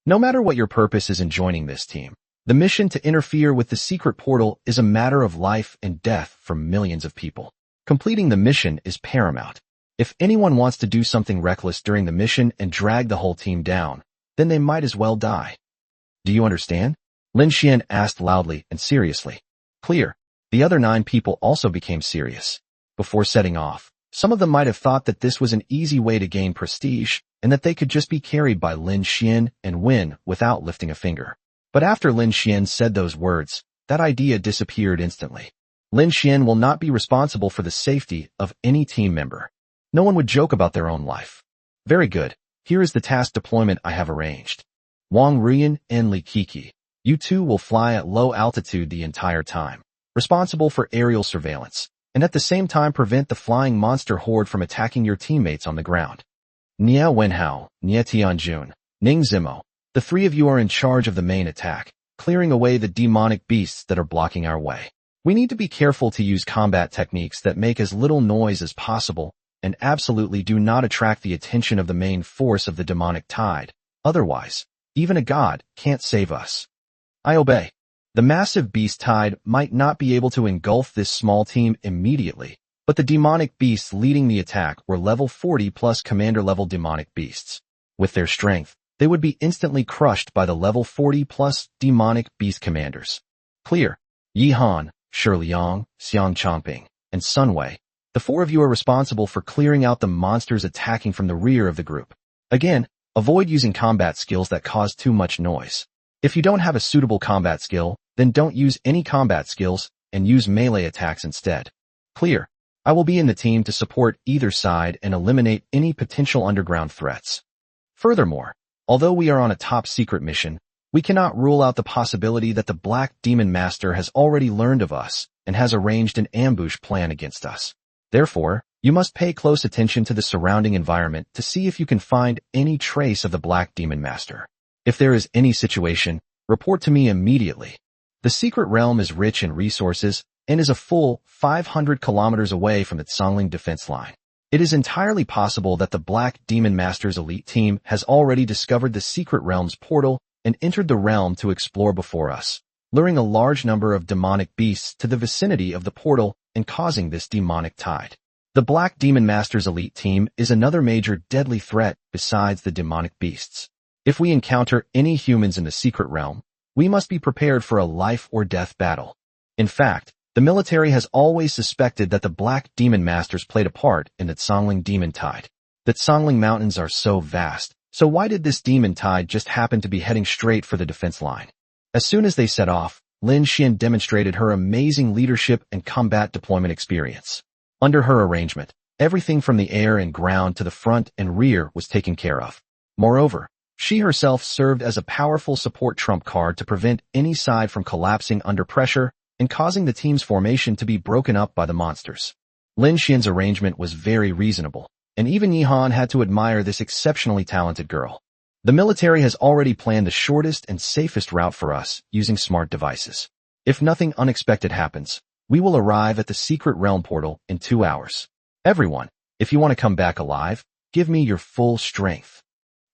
No matter what your purpose is in joining this team, the mission to interfere with the secret portal is a matter of life and death for millions of people. Completing the mission is paramount. If anyone wants to do something reckless during the mission and drag the whole team down, then they might as well die. Do you understand? Lin Xian asked loudly and seriously. Clear. The other 9 people also became serious. Before setting off, some of them might have thought that this was an easy way to gain prestige, and that they could just be carried by Lin Xian and win without lifting a finger. But after Lin Xian said those words, that idea disappeared instantly. Lin Xian will not be responsible for the safety of any team member. No one would joke about their own life. Very good. Here is the task deployment I have arranged. Wong, Ruian, and Li Kiki. You two will fly at low altitude the entire time, responsible for aerial surveillance, and at the same time prevent the flying monster horde from attacking your teammates on the ground. Nia Wenhao, Nia Tianjun, Ning Zimo. The 3 of you are in charge of the main attack, clearing away the demonic beasts that are blocking our way. We need to be careful to use combat techniques that make as little noise as possible and absolutely do not attract the attention of the main force of the demonic tide. Otherwise, even a god can't save us. I obey. The massive beast tide might not be able to engulf this small team immediately, but the demonic beasts leading the attack were level 40 plus commander-level demonic beasts. With their strength, they would be instantly crushed by the level 40 plus demonic beast commanders. Clear. Yi Han, Shi Liang, Xiang Chongping, and Sun Wei. The 4 of you are responsible for clearing out the monsters attacking from the rear of the group. Again, avoid using combat skills that cause too much noise. If you don't have a suitable combat skill, then don't use any combat skills and use melee attacks instead. Clear. I will be in the team to support either side and eliminate any potential underground threats. Furthermore, although we are on a top-secret mission, we cannot rule out the possibility that the Black Demon Master has already learned of us and has arranged an ambush plan against us. Therefore, you must pay close attention to the surrounding environment to see if you can find any trace of the Black Demon Master. If there is any situation, report to me immediately. The secret realm is rich in resources and is a full 500 kilometers away from the Songling defense line. It is entirely possible that the Black Demon Master's elite team has already discovered the secret realm's portal and entered the realm to explore before us, luring a large number of demonic beasts to the vicinity of the portal and causing this demonic tide. The Black Demon Master's elite team is another major deadly threat besides the demonic beasts. If we encounter any humans in the secret realm, we must be prepared for a life-or-death battle. In fact, the military has always suspected that the Black Demon Masters played a part in the Songling demon tide. The Songling mountains are so vast, so why did this demon tide just happen to be heading straight for the defense line? As soon as they set off, Lin Xian demonstrated her amazing leadership and combat deployment experience. Under her arrangement, everything from the air and ground to the front and rear was taken care of. Moreover, she herself served as a powerful support trump card to prevent any side from collapsing under pressure and causing the team's formation to be broken up by the monsters. Lin Xian's arrangement was very reasonable, and even Yi Han had to admire this exceptionally talented girl. The military has already planned the shortest and safest route for us using smart devices. If nothing unexpected happens, we will arrive at the secret realm portal in 2 hours. Everyone, if you want to come back alive, give me your full strength.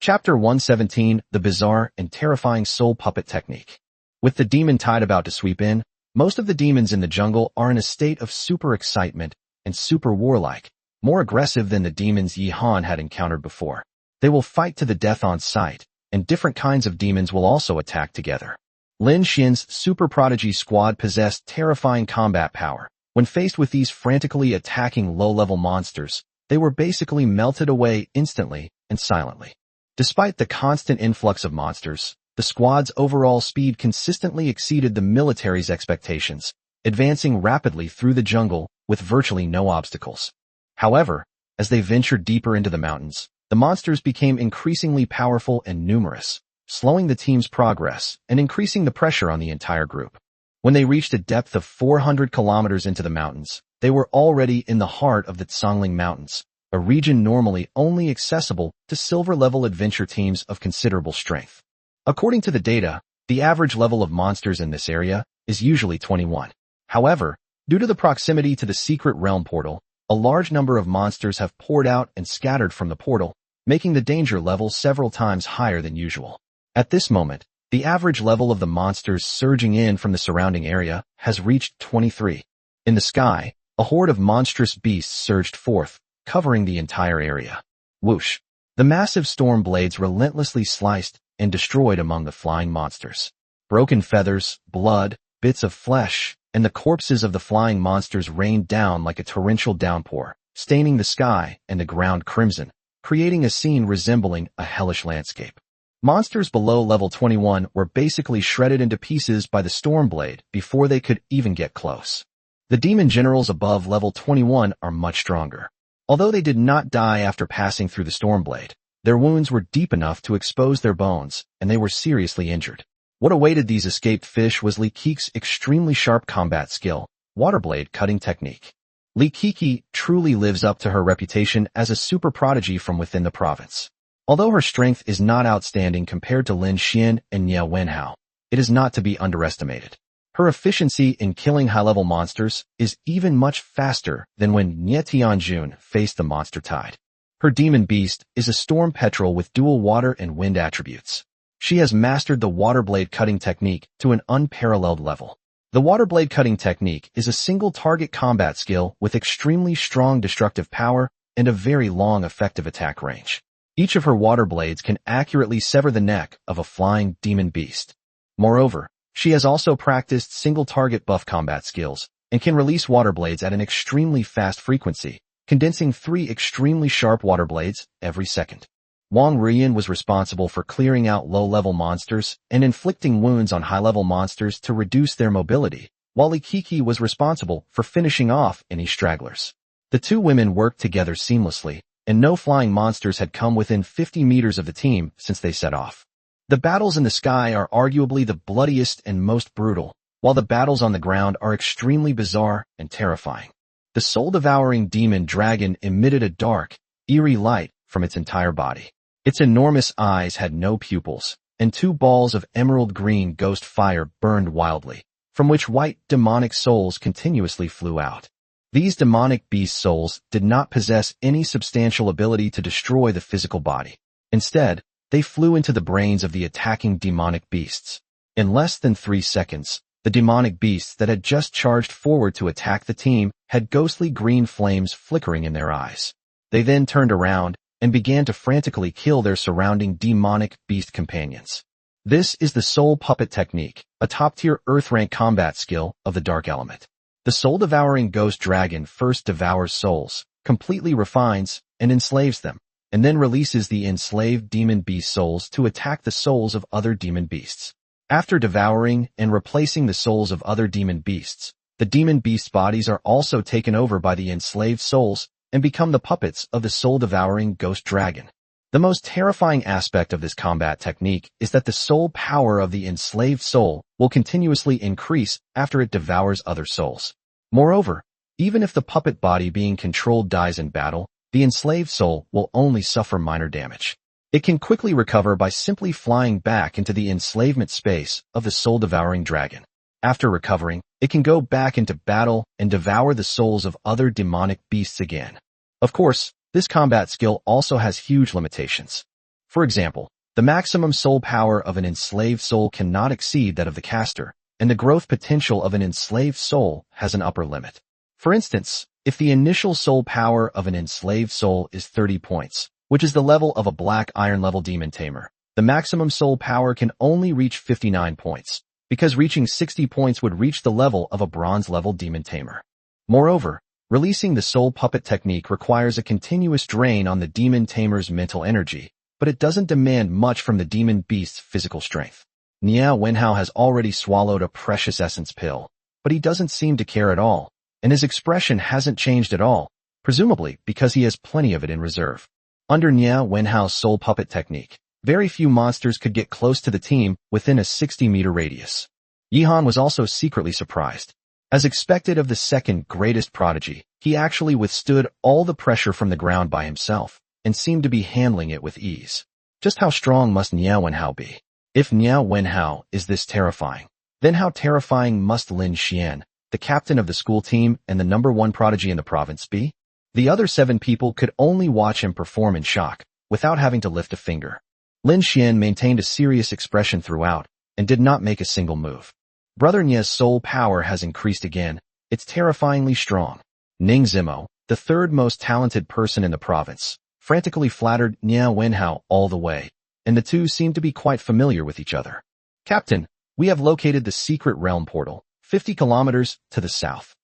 Chapter 117, The Bizarre and Terrifying Soul Puppet Technique. With the demon tide about to sweep in, most of the demons in the jungle are in a state of super excitement and super warlike, more aggressive than the demons Yi Han had encountered before. They will fight to the death on sight, and different kinds of demons will also attack together. Lin Xian's super prodigy squad possessed terrifying combat power. When faced with these frantically attacking low-level monsters, they were basically melted away instantly and silently. Despite the constant influx of monsters, the squad's overall speed consistently exceeded the military's expectations, advancing rapidly through the jungle with virtually no obstacles. However, as they ventured deeper into the mountains, the monsters became increasingly powerful and numerous, slowing the team's progress and increasing the pressure on the entire group. When they reached a depth of 400 kilometers into the mountains, they were already in the heart of the Tsangling Mountains, a region normally only accessible to silver-level adventure teams of considerable strength. According to the data, the average level of monsters in this area is usually 21. However, due to the proximity to the secret realm portal, a large number of monsters have poured out and scattered from the portal, making the danger level several times higher than usual. At this moment, the average level of the monsters surging in from the surrounding area has reached 23. In the sky, a horde of monstrous beasts surged forth, covering the entire area. Whoosh! The massive storm blades relentlessly sliced and destroyed among the flying monsters. Broken feathers, blood, bits of flesh, and the corpses of the flying monsters rained down like a torrential downpour, staining the sky and the ground crimson, creating a scene resembling a hellish landscape. Monsters below level 21 were basically shredded into pieces by the Stormblade before they could even get close. The demon generals above level 21 are much stronger. Although they did not die after passing through the Stormblade, their wounds were deep enough to expose their bones, and they were seriously injured. What awaited these escaped fish was Li Keqi's extremely sharp combat skill, waterblade cutting technique. Li Keqi truly lives up to her reputation as a super prodigy from within the province. Although her strength is not outstanding compared to Lin Xian and Nie Wenhao, it is not to be underestimated. Her efficiency in killing high-level monsters is even much faster than when Nie Tianjun faced the monster tide. Her demon beast is a storm petrel with dual water and wind attributes. She has mastered the waterblade cutting technique to an unparalleled level. The waterblade cutting technique is a single target combat skill with extremely strong destructive power and a very long effective attack range. Each of her water blades can accurately sever the neck of a flying demon beast. Moreover, she has also practiced single-target buff combat skills and can release water blades at an extremely fast frequency, condensing 3 extremely sharp water blades every second. Wong Ruian was responsible for clearing out low-level monsters and inflicting wounds on high-level monsters to reduce their mobility, while Li Keqi was responsible for finishing off any stragglers. The two women worked together seamlessly, and no flying monsters had come within 50 meters of the team since they set off. The battles in the sky are arguably the bloodiest and most brutal, while the battles on the ground are extremely bizarre and terrifying. The soul-devouring demon dragon emitted a dark, eerie light from its entire body. Its enormous eyes had no pupils, and 2 balls of emerald green ghost fire burned wildly, from which white demonic souls continuously flew out. These demonic beast souls did not possess any substantial ability to destroy the physical body. Instead, they flew into the brains of the attacking demonic beasts. In less than 3 seconds, the demonic beasts that had just charged forward to attack the team had ghostly green flames flickering in their eyes. They then turned around and began to frantically kill their surrounding demonic beast companions. This is the Soul Puppet Technique, a top-tier Earth-rank combat skill of the Dark Element. The soul-devouring ghost dragon first devours souls, completely refines, and enslaves them, and then releases the enslaved demon beast souls to attack the souls of other demon beasts. After devouring and replacing the souls of other demon beasts, the demon beasts' bodies are also taken over by the enslaved souls and become the puppets of the soul-devouring ghost dragon. The most terrifying aspect of this combat technique is that the soul power of the enslaved soul will continuously increase after it devours other souls. Moreover, even if the puppet body being controlled dies in battle, the enslaved soul will only suffer minor damage. It can quickly recover by simply flying back into the enslavement space of the soul-devouring dragon. After recovering, it can go back into battle and devour the souls of other demonic beasts again. Of course, this combat skill also has huge limitations. For example, the maximum soul power of an enslaved soul cannot exceed that of the caster, and the growth potential of an enslaved soul has an upper limit. For instance, if the initial soul power of an enslaved soul is 30 points, which is the level of a black iron level demon tamer, the maximum soul power can only reach 59 points, because reaching 60 points would reach the level of a bronze level demon tamer. Moreover, releasing the soul puppet technique requires a continuous drain on the demon tamer's mental energy, but it doesn't demand much from the demon beast's physical strength. Nie Wenhao has already swallowed a precious essence pill, but he doesn't seem to care at all, and his expression hasn't changed at all, presumably because he has plenty of it in reserve. Under Nie Wenhao's soul puppet technique, very few monsters could get close to the team within a 60-meter radius. Yihan was also secretly surprised. As expected of the second greatest prodigy, he actually withstood all the pressure from the ground by himself, and seemed to be handling it with ease. Just how strong must Niao Wenhao be? If Niao Wenhao is this terrifying, then how terrifying must Lin Xian, the captain of the school team and the #1 prodigy in the province, be? The other 7 people could only watch him perform in shock, without having to lift a finger. Lin Xian maintained a serious expression throughout, and did not make a single move. Brother Nia's soul power has increased again. It's terrifyingly strong. Ning Zimo, the 3rd most talented person in the province, frantically flattered Niao Wenhao all the way, and the two seemed to be quite familiar with each other. Captain, we have located the secret realm portal, 50 kilometers to the south.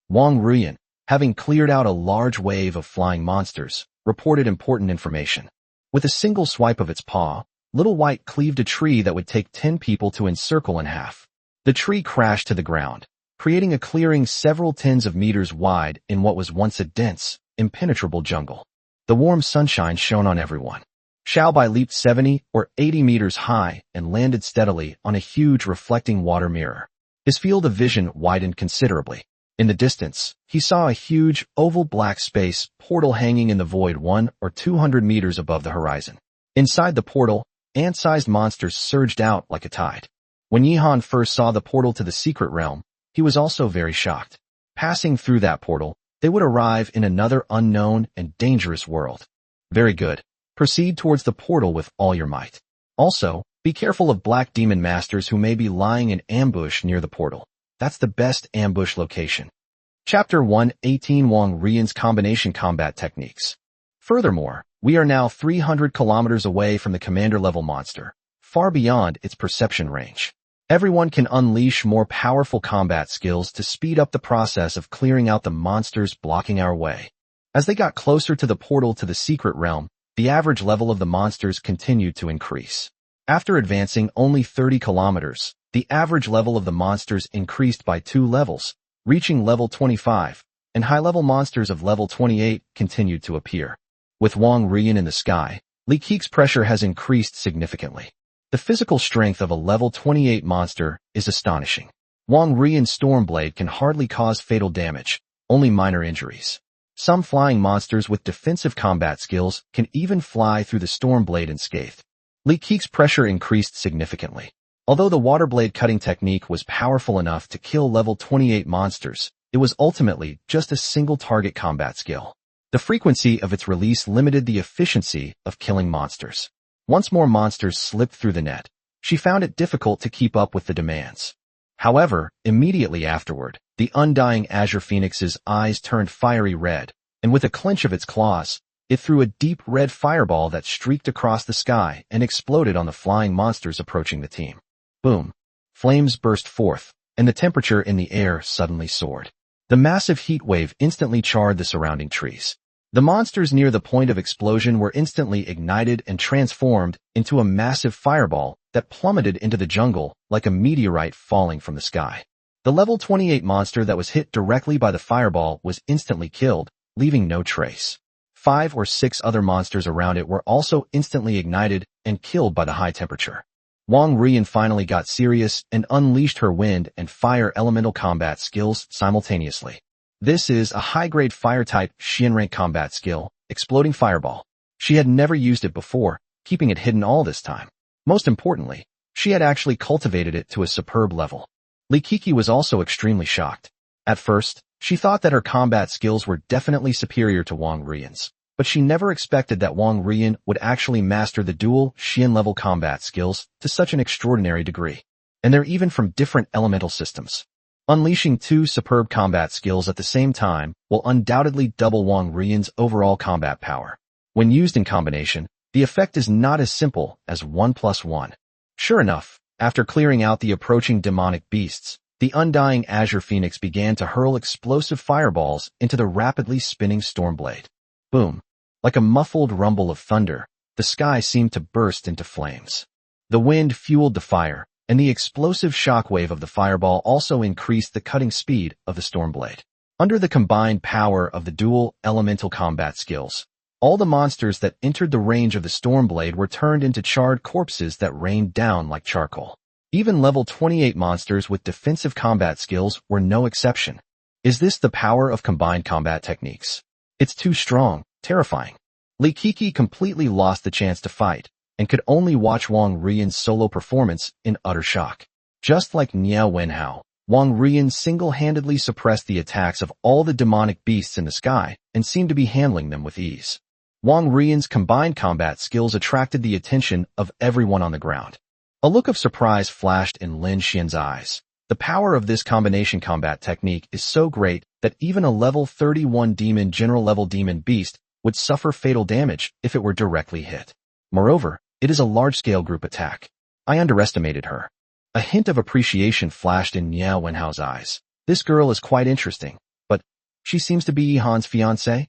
Wong Ruian, having cleared out a large wave of flying monsters, reported important information. With a single swipe of its paw, Little White cleaved a tree that would take 10 people to encircle in half. The tree crashed to the ground, creating a clearing several tens of meters wide in what was once a dense, impenetrable jungle. The warm sunshine shone on everyone. Xiaobai leaped 70 or 80 meters high and landed steadily on a huge reflecting water mirror. His field of vision widened considerably. In the distance, he saw a huge, oval black space portal hanging in the void 1 or 200 meters above the horizon. Inside the portal, ant-sized monsters surged out like a tide. When Yihan first saw the portal to the secret realm, he was also very shocked. Passing through that portal, they would arrive in another unknown and dangerous world. Very good. Proceed towards the portal with all your might. Also, be careful of black demon masters who may be lying in ambush near the portal. That's the best ambush location. Chapter 1:18 Wong Ruian's Combination Combat Techniques. Furthermore, we are now 300 kilometers away from the commander-level monster, far beyond its perception range. Everyone can unleash more powerful combat skills to speed up the process of clearing out the monsters blocking our way. As they got closer to the portal to the secret realm, the average level of the monsters continued to increase. After advancing only 30 kilometers, the average level of the monsters increased by 2 levels, reaching level 25, and high-level monsters of level 28 continued to appear. With Wong Ruian in the sky, Li Keqi's pressure has increased significantly. The physical strength of a level 28 monster is astonishing. Wong Ruian's Stormblade can hardly cause fatal damage, only minor injuries. Some flying monsters with defensive combat skills can even fly through the Stormblade unscathed. Li Keqi's pressure increased significantly. Although the waterblade cutting technique was powerful enough to kill level 28 monsters, it was ultimately just a single target combat skill. The frequency of its release limited the efficiency of killing monsters. Once more monsters slipped through the net, she found it difficult to keep up with the demands. However, immediately afterward, the undying Azure Phoenix's eyes turned fiery red, and with a clench of its claws, it threw a deep red fireball that streaked across the sky and exploded on the flying monsters approaching the team. Boom! Flames burst forth, and the temperature in the air suddenly soared. The massive heat wave instantly charred the surrounding trees. The monsters near the point of explosion were instantly ignited and transformed into a massive fireball that plummeted into the jungle like a meteorite falling from the sky. The level 28 monster that was hit directly by the fireball was instantly killed, leaving no trace. 5 or 6 other monsters around it were also instantly ignited and killed by the high temperature. Wong Ruian finally got serious and unleashed her wind and fire elemental combat skills simultaneously. This is a high-grade fire-type Xian-rank combat skill, Exploding Fireball. She had never used it before, keeping it hidden all this time. Most importantly, she had actually cultivated it to a superb level. Li Keqi was also extremely shocked. At first, she thought that her combat skills were definitely superior to Wong Ruian's, but she never expected that Wong Ruian would actually master the dual Xian-level combat skills to such an extraordinary degree. And they're even from different elemental systems. Unleashing 2 superb combat skills at the same time will undoubtedly double Wong Ruian's overall combat power. When used in combination, the effect is not as simple as 1 + 1. Sure enough, after clearing out the approaching demonic beasts, the undying Azure Phoenix began to hurl explosive fireballs into the rapidly spinning Stormblade. Boom! Like a muffled rumble of thunder, the sky seemed to burst into flames. The wind fueled the fire, and the explosive shockwave of the fireball also increased the cutting speed of the Stormblade. Under the combined power of the dual elemental combat skills, all the monsters that entered the range of the Stormblade were turned into charred corpses that rained down like charcoal. Even level 28 monsters with defensive combat skills were no exception. Is this the power of combined combat techniques? It's too strong, terrifying. Li Kiki completely lost the chance to fight, and could only watch Wong Ruian's solo performance in utter shock. Just like Niao Wenhao, Wong Ruian single-handedly suppressed the attacks of all the demonic beasts in the sky and seemed to be handling them with ease. Wong Ruian's combined combat skills attracted the attention of everyone on the ground. A look of surprise flashed in Lin Xian's eyes. The power of this combination combat technique is so great that even a level 31 general level demon beast would suffer fatal damage if it were directly hit. Moreover, it is a large-scale group attack. I underestimated her. A hint of appreciation flashed in Niao Wenhao's eyes. This girl is quite interesting, but she seems to be Yi Han's fiancée?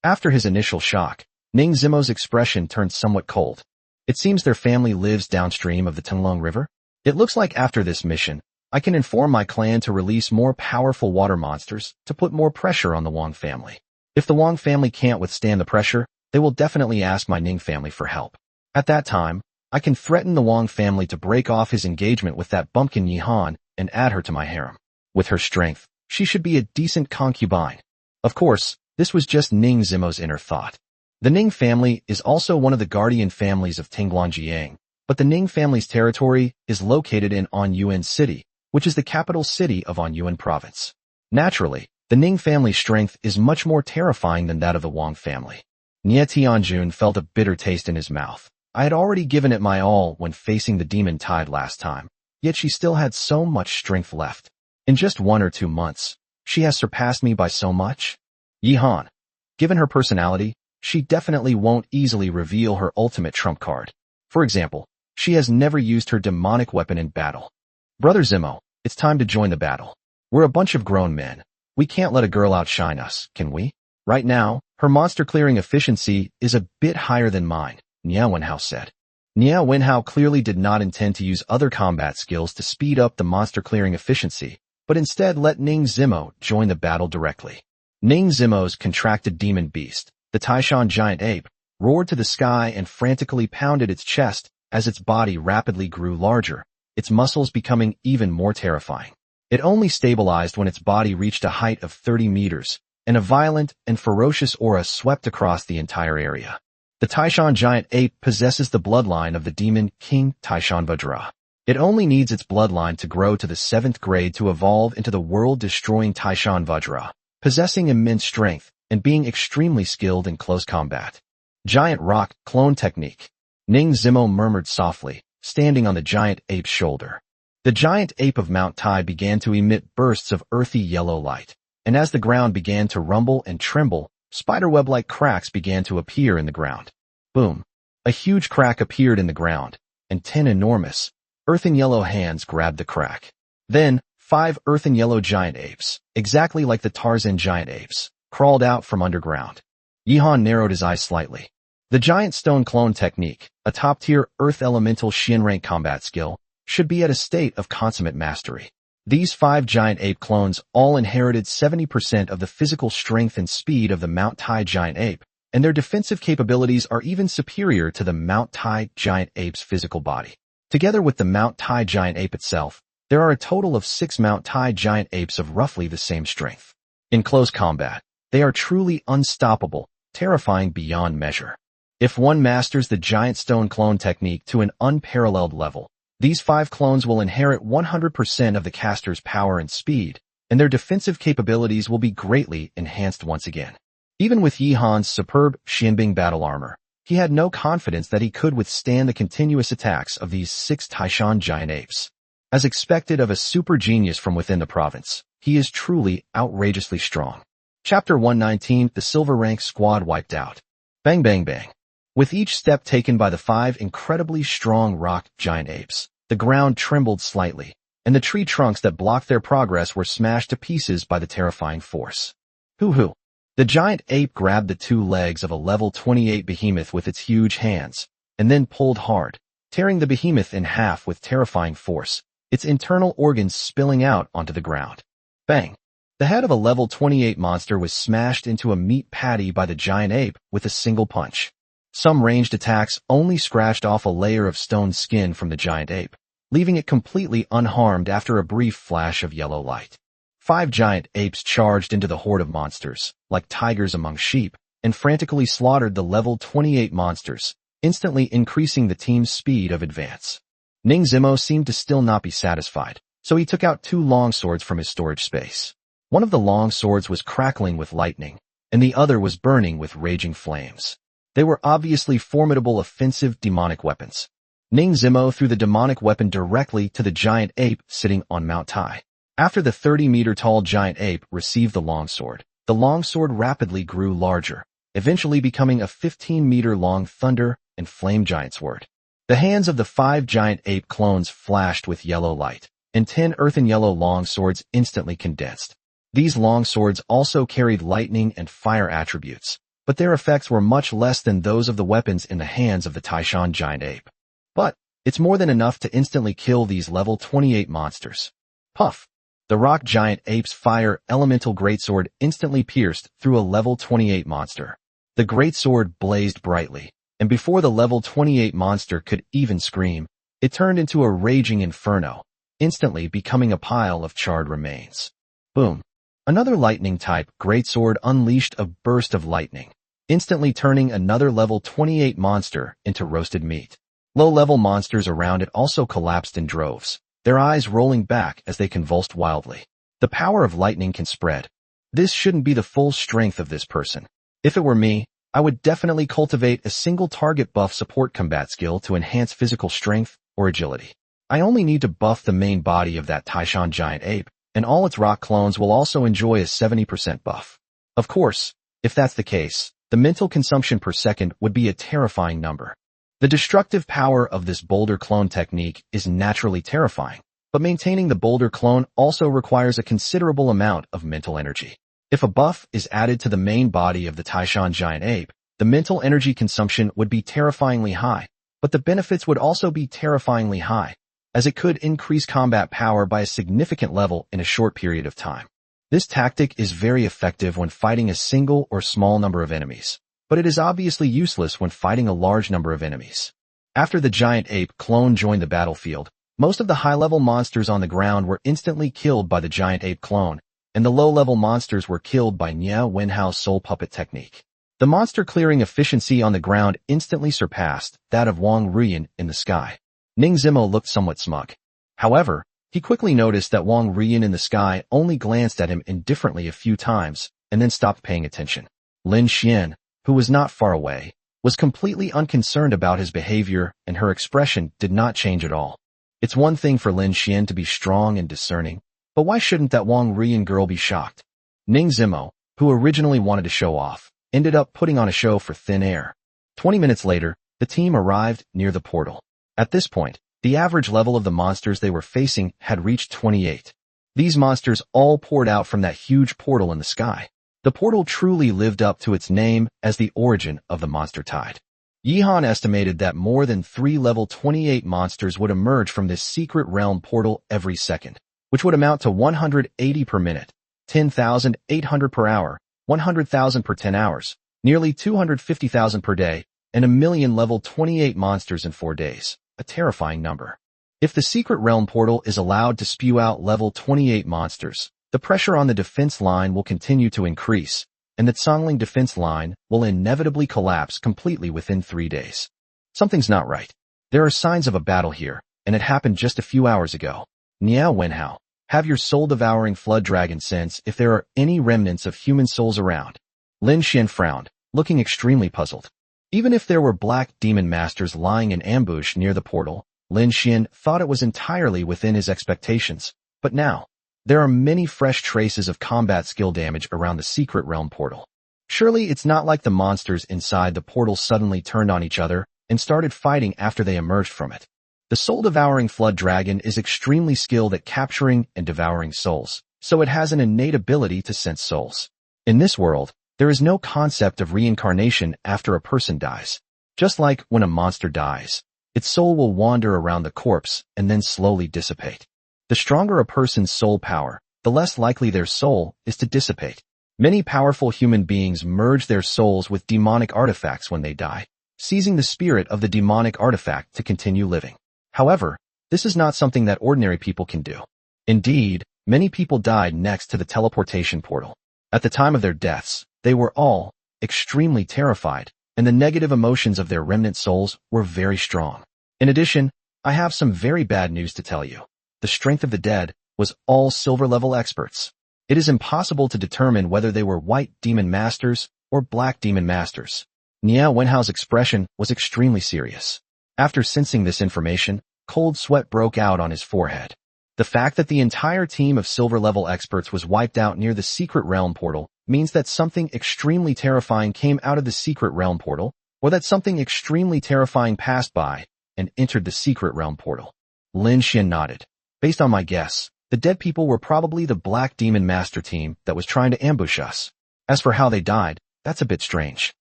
After his initial shock, Ning Zimo's expression turned somewhat cold. It seems their family lives downstream of the Tenlong River. It looks like after this mission, I can inform my clan to release more powerful water monsters to put more pressure on the Wong family. If the Wong family can't withstand the pressure, they will definitely ask my Ning family for help. At that time, I can threaten the Wong family to break off his engagement with that bumpkin Yi Han and add her to my harem. With her strength, she should be a decent concubine. Of course, this was just Ning Zimo's inner thought. The Ning family is also one of the guardian families of Tinglanjiang, but the Ning family's territory is located in Anyuan City, which is the capital city of Anyuan province. Naturally, the Ning family's strength is much more terrifying than that of the Wong family. Nie Tianjun felt a bitter taste in his mouth. I had already given it my all when facing the demon tide last time, yet she still had so much strength left. In just 1 or 2 months, she has surpassed me by so much. Yi Han. Given her personality, she definitely won't easily reveal her ultimate trump card. For example, she has never used her demonic weapon in battle. Brother Zimo, it's time to join the battle. We're a bunch of grown men. We can't let a girl outshine us, can we? Right now, her monster clearing efficiency is a bit higher than mine, Niao Wenhao said. Niao Wenhao clearly did not intend to use other combat skills to speed up the monster clearing efficiency, but instead let Ning Zimo join the battle directly. Ning Zimo's contracted demon beast, the Taishan giant ape, roared to the sky and frantically pounded its chest as its body rapidly grew larger, its muscles becoming even more terrifying. It only stabilized when its body reached a height of 30 meters, and a violent and ferocious aura swept across the entire area. The Taishan giant ape possesses the bloodline of the demon king Taishan Vajra. It only needs its bloodline to grow to the 7th grade to evolve into the world-destroying Taishan Vajra, possessing immense strength and being extremely skilled in close combat. Giant rock clone technique. Ning Zimo murmured softly, standing on the giant ape's shoulder. The giant ape of Mount Tai began to emit bursts of earthy yellow light, and as the ground began to rumble and tremble, spiderweb-like cracks began to appear in the ground. Boom! A huge crack appeared in the ground, and 10 enormous, earthen yellow hands grabbed the crack. Then, 5 earthen yellow giant apes, exactly like the Tarzan giant apes, crawled out from underground. Yi Han narrowed his eyes slightly. The giant stone clone technique, a top-tier earth elemental Xian rank combat skill, should be at a state of consummate mastery. These 5 giant ape clones all inherited 70% of the physical strength and speed of the Mount Tai giant ape, and their defensive capabilities are even superior to the Mount Tai giant ape's physical body. Together with the Mount Tai giant ape itself, there are a total of 6 Mount Tai giant apes of roughly the same strength. In close combat, they are truly unstoppable, terrifying beyond measure. If one masters the giant stone clone technique to an unparalleled level, these 5 clones will inherit 100% of the caster's power and speed, and their defensive capabilities will be greatly enhanced once again. Even with Yi Han's superb Xianbing battle armor, he had no confidence that he could withstand the continuous attacks of these 6 Taishan giant apes. As expected of a super genius from within the province, he is truly outrageously strong. Chapter 119, the Silver Rank Squad wiped out. Bang bang bang. With each step taken by the 5 incredibly strong rock giant apes, the ground trembled slightly, and the tree trunks that blocked their progress were smashed to pieces by the terrifying force. Hoo-hoo. The giant ape grabbed the 2 legs of a level 28 behemoth with its huge hands, and then pulled hard, tearing the behemoth in half with terrifying force, its internal organs spilling out onto the ground. Bang! The head of a level 28 monster was smashed into a meat patty by the giant ape with a single punch. Some ranged attacks only scratched off a layer of stone skin from the giant ape, leaving it completely unharmed after a brief flash of yellow light. 5 giant apes charged into the horde of monsters, like tigers among sheep, and frantically slaughtered the level 28 monsters, instantly increasing the team's speed of advance. Ning Zimo seemed to still not be satisfied, so he took out 2 long swords from his storage space. One of the long swords was crackling with lightning, and the other was burning with raging flames. They were obviously formidable offensive demonic weapons. Ning Zimo threw the demonic weapon directly to the giant ape sitting on Mount Tai. After the 30-meter-tall giant ape received the longsword, the longsword rapidly grew larger, eventually becoming a 15-meter-long thunder and flame giant sword. The hands of the 5 giant ape clones flashed with yellow light, and 10 earthen yellow long swords instantly condensed. These long swords also carried lightning and fire attributes, but their effects were much less than those of the weapons in the hands of the Taishan giant ape. But it's more than enough to instantly kill these level 28 monsters. Puff! The rock giant ape's fire elemental greatsword instantly pierced through a level 28 monster. The greatsword blazed brightly, and before the level 28 monster could even scream, it turned into a raging inferno, instantly becoming a pile of charred remains. Boom! Another lightning-type greatsword unleashed a burst of lightning, instantly turning another level 28 monster into roasted meat. Low-level monsters around it also collapsed in droves, their eyes rolling back as they convulsed wildly. The power of lightning can spread. This shouldn't be the full strength of this person. If it were me, I would definitely cultivate a single target buff support combat skill to enhance physical strength or agility. I only need to buff the main body of that Taishan giant ape, and all its rock clones will also enjoy a 70% buff. Of course, if that's the case, the mental consumption per second would be a terrifying number. The destructive power of this boulder clone technique is naturally terrifying, but maintaining the boulder clone also requires a considerable amount of mental energy. If a buff is added to the main body of the Taishan giant ape, the mental energy consumption would be terrifyingly high, but the benefits would also be terrifyingly high, as it could increase combat power by a significant level in a short period of time. This tactic is very effective when fighting a single or small number of enemies, but it is obviously useless when fighting a large number of enemies. After the giant ape clone joined the battlefield, most of the high-level monsters on the ground were instantly killed by the giant ape clone, and the low-level monsters were killed by Niao Wenhao's soul puppet technique. The monster clearing efficiency on the ground instantly surpassed that of Wong Ruian in the sky. Ning Zimo looked somewhat smug. However, he quickly noticed that Wong Ruian in the sky only glanced at him indifferently a few times and then stopped paying attention. Lin Xian, who was not far away, was completely unconcerned about his behavior, and her expression did not change at all. It's one thing for Lin Xian to be strong and discerning, but why shouldn't that Wong Ruian girl be shocked? Ning Zimo, who originally wanted to show off, ended up putting on a show for thin air. 20 minutes later, the team arrived near the portal. At this point, the average level of the monsters they were facing had reached 28. These monsters all poured out from that huge portal in the sky. The portal truly lived up to its name as the origin of the monster tide. Yihan estimated that more than 3 level 28 monsters would emerge from this secret realm portal every second, which would amount to 180 per minute, 10,800 per hour, 100,000 per 10 hours, nearly 250,000 per day, and 1,000,000 level 28 monsters in 4 days, a terrifying number. If the secret realm portal is allowed to spew out level 28 monsters, the pressure on the defense line will continue to increase, and the Zhongling defense line will inevitably collapse completely within 3 days. Something's not right. There are signs of a battle here, and it happened just a few hours ago. Niao Wenhao, have your soul-devouring flood dragon sense if there are any remnants of human souls around. Lin Xian frowned, looking extremely puzzled. Even if there were black demon masters lying in ambush near the portal, Lin Xian thought it was entirely within his expectations, but now, there are many fresh traces of combat skill damage around the secret realm portal. Surely it's not like the monsters inside the portal suddenly turned on each other and started fighting after they emerged from it. The soul-devouring flood dragon is extremely skilled at capturing and devouring souls, so it has an innate ability to sense souls. In this world, there is no concept of reincarnation after a person dies. Just like when a monster dies, its soul will wander around the corpse and then slowly dissipate. The stronger a person's soul power, the less likely their soul is to dissipate. Many powerful human beings merge their souls with demonic artifacts when they die, seizing the spirit of the demonic artifact to continue living. However, This is not something that ordinary people can do. Indeed, many people died next to the teleportation portal. At the time of their deaths, they were all extremely terrified, and the negative emotions of their remnant souls were very strong. In addition, I have some very bad news to tell you. The strength of the dead was all silver-level experts. It is impossible to determine whether they were white demon masters or black demon masters. Nia Wenhao's expression was extremely serious. After sensing this information, cold sweat broke out on his forehead. The fact that the entire team of silver-level experts was wiped out near the Secret Realm portal means that something extremely terrifying came out of the Secret Realm portal, or that something extremely terrifying passed by and entered the Secret Realm portal. Lin Xian nodded. Based on my guess, the dead people were probably the Black Demon Master team that was trying to ambush us. As for how they died, that's a bit strange.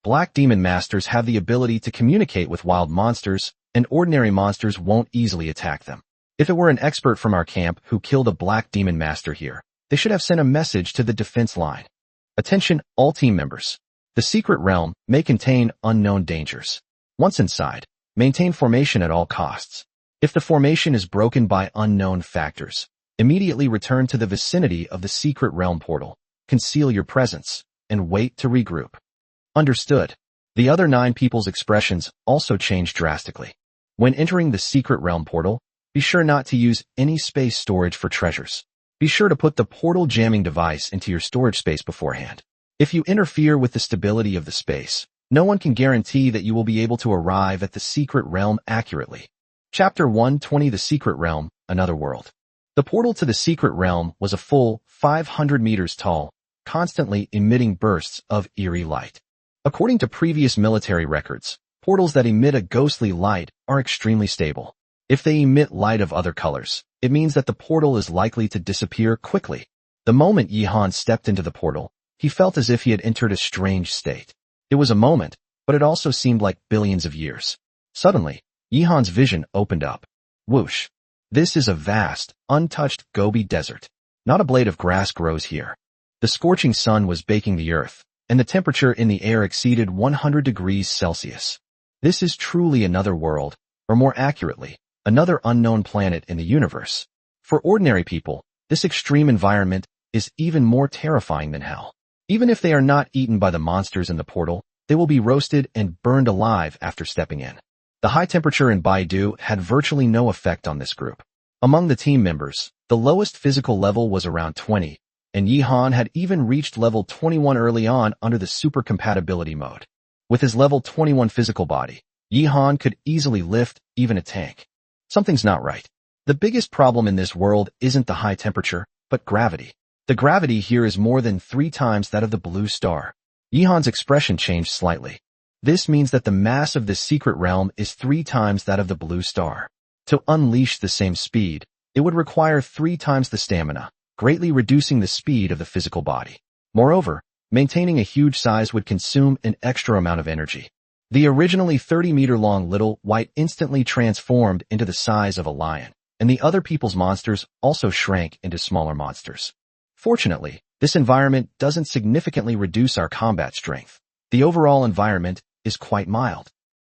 Black Demon Masters have the ability to communicate with wild monsters, and ordinary monsters won't easily attack them. If it were an expert from our camp who killed a Black Demon Master here, they should have sent a message to the defense line. Attention, all team members. The Secret Realm may contain unknown dangers. Once inside, maintain formation at all costs. If the formation is broken by unknown factors, immediately return to the vicinity of the Secret Realm portal, conceal your presence, and wait to regroup. Understood. The other 9 people's expressions also changed drastically. When entering the Secret Realm portal, be sure not to use any space storage for treasures. Be sure to put the portal jamming device into your storage space beforehand. If you interfere with the stability of the space, no one can guarantee that you will be able to arrive at the Secret Realm accurately. Chapter 120 The Secret Realm, Another World. The portal to the Secret Realm was a full 500 meters tall, constantly emitting bursts of eerie light. According to previous military records, portals that emit a ghostly light are extremely stable. If they emit light of other colors, it means that the portal is likely to disappear quickly. The moment Yihan stepped into the portal, he felt as if he had entered a strange state. It was a moment, but it also seemed like billions of years. Suddenly, Yihan's vision opened up. Whoosh! This is a vast, untouched Gobi desert. Not a blade of grass grows here. The scorching sun was baking the earth, and the temperature in the air exceeded 100 degrees Celsius. This is truly another world, or more accurately, another unknown planet in the universe. For ordinary people, this extreme environment is even more terrifying than hell. Even if they are not eaten by the monsters in the portal, they will be roasted and burned alive after stepping in. The high temperature in Baidu had virtually no effect on this group. Among the team members, the lowest physical level was around 20, and Yihan had even reached level 21 early on under the super compatibility mode. With his level 21 physical body, Yihan could easily lift even a tank. Something's not right. The biggest problem in this world isn't the high temperature, but gravity. The gravity here is more than 3 times that of the blue star. Yihan's expression changed slightly. This means that the mass of this secret realm is 3 times that of the blue star. To unleash the same speed, it would require 3 times the stamina, greatly reducing the speed of the physical body. Moreover, maintaining a huge size would consume an extra amount of energy. The originally 30-meter-long little white instantly transformed into the size of a lion, and the other people's monsters also shrank into smaller monsters. Fortunately, this environment doesn't significantly reduce our combat strength. The overall environment is quite mild.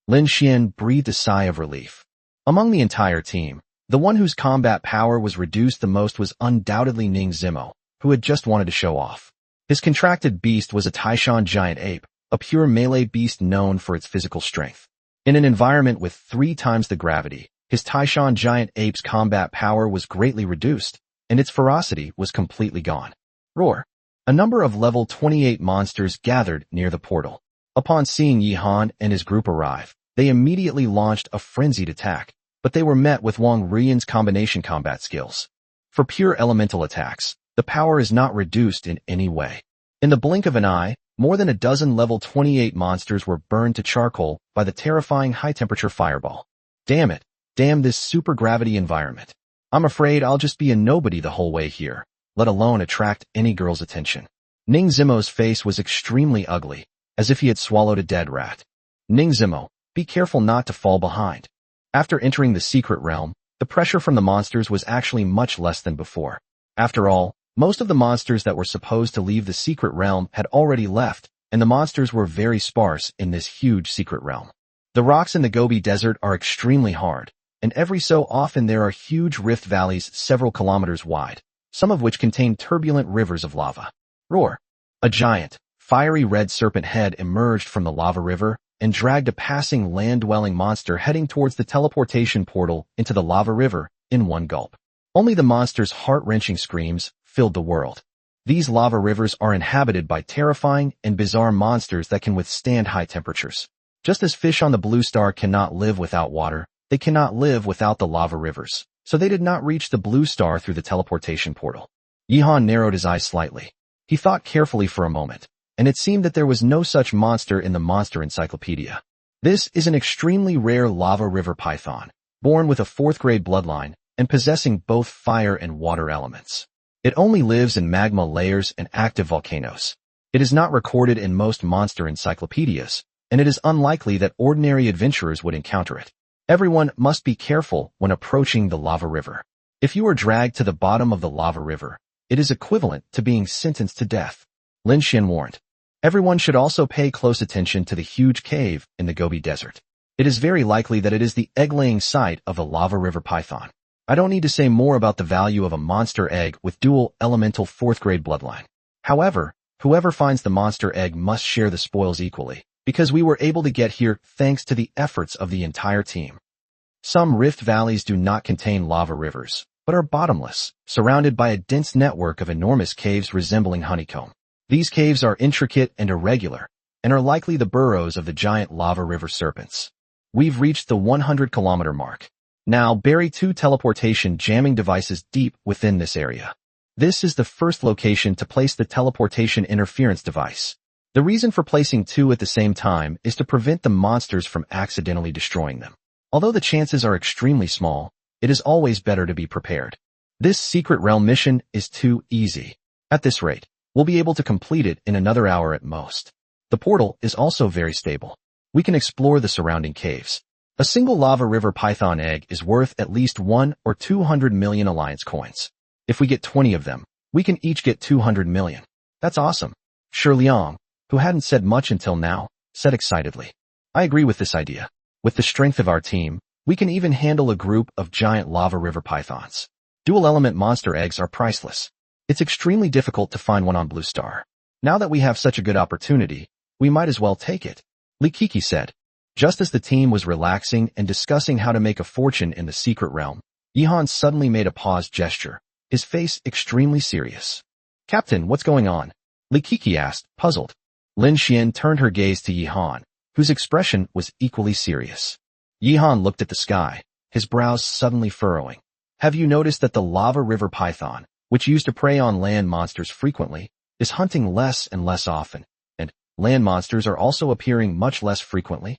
Lin Xian breathed a sigh of relief. Among the entire team, the one whose combat power was reduced the most was undoubtedly Ning Zimo, who had just wanted to show off. His contracted beast was a Taishan giant ape, a pure melee beast known for its physical strength. In an environment with 3 times the gravity, his Taishan giant ape's combat power was greatly reduced, and its ferocity was completely gone. Roar! A number of level 28 monsters gathered near the portal. Upon seeing Yihan and his group arrive, they immediately launched a frenzied attack, but they were met with Wong Ruian's combination combat skills. For pure elemental attacks, the power is not reduced in any way. In the blink of an eye, more than a dozen level 28 monsters were burned to charcoal by the terrifying high-temperature fireball. Damn it. Damn this super-gravity environment. I'm afraid I'll just be a nobody the whole way here, let alone attract any girl's attention. Ning Zimo's face was extremely ugly, as if he had swallowed a dead rat. Ning Zimo, be careful not to fall behind. After entering the secret realm, the pressure from the monsters was actually much less than before. After all, most of the monsters that were supposed to leave the secret realm had already left, and the monsters were very sparse in this huge secret realm. The rocks in the Gobi Desert are extremely hard, and every so often there are huge rift valleys several kilometers wide, some of which contain turbulent rivers of lava. Roar! A giant, fiery red serpent head emerged from the lava river and dragged a passing land-dwelling monster heading towards the teleportation portal into the lava river in one gulp. Only the monster's heart-wrenching screams filled the world. These lava rivers are inhabited by terrifying and bizarre monsters that can withstand high temperatures. Just as fish on the blue star cannot live without water, they cannot live without the lava rivers, so they did not reach the blue star through the teleportation portal. Yihan narrowed his eyes slightly. He thought carefully for a moment, and it seemed that there was no such monster in the monster encyclopedia. This is an extremely rare lava river python, born with a 4th-grade bloodline and possessing both fire and water elements. It only lives in magma layers and active volcanoes. It is not recorded in most monster encyclopedias, and it is unlikely that ordinary adventurers would encounter it. Everyone must be careful when approaching the lava river. If you are dragged to the bottom of the lava river, it is equivalent to being sentenced to death. Lin Xian warned. Everyone should also pay close attention to the huge cave in the Gobi Desert. It is very likely that it is the egg-laying site of the lava river python. I don't need to say more about the value of a monster egg with dual elemental 4th-grade bloodline. However, whoever finds the monster egg must share the spoils equally, because we were able to get here thanks to the efforts of the entire team. Some rift valleys do not contain lava rivers, but are bottomless, surrounded by a dense network of enormous caves resembling honeycomb. These caves are intricate and irregular, and are likely the burrows of the giant lava river serpents. We've reached the 100-kilometer mark. Now bury 2 teleportation jamming devices deep within this area. This is the first location to place the teleportation interference device. The reason for placing 2 at the same time is to prevent the monsters from accidentally destroying them. Although the chances are extremely small, it is always better to be prepared. This secret realm mission is too easy. At this rate, we'll be able to complete it in another hour at most. The portal is also very stable. We can explore the surrounding caves. A single lava river python egg is worth at least 1 or 200 million alliance coins. If we get 20 of them, we can each get 200 million. That's awesome. Shi Liang, who hadn't said much until now, said excitedly. I agree with this idea. With the strength of our team, we can even handle a group of giant lava river pythons. Dual element monster eggs are priceless. It's extremely difficult to find one on Blue Star. Now that we have such a good opportunity, we might as well take it, Li Kiki said. Just as the team was relaxing and discussing how to make a fortune in the secret realm, Yihan suddenly made a paused gesture, his face extremely serious. Captain, what's going on? Li Kiki asked, puzzled. Lin Xian turned her gaze to Yihan, whose expression was equally serious. Yihan looked at the sky, his brows suddenly furrowing. Have you noticed that the lava river python, which used to prey on land monsters frequently, is hunting less and less often, and land monsters are also appearing much less frequently?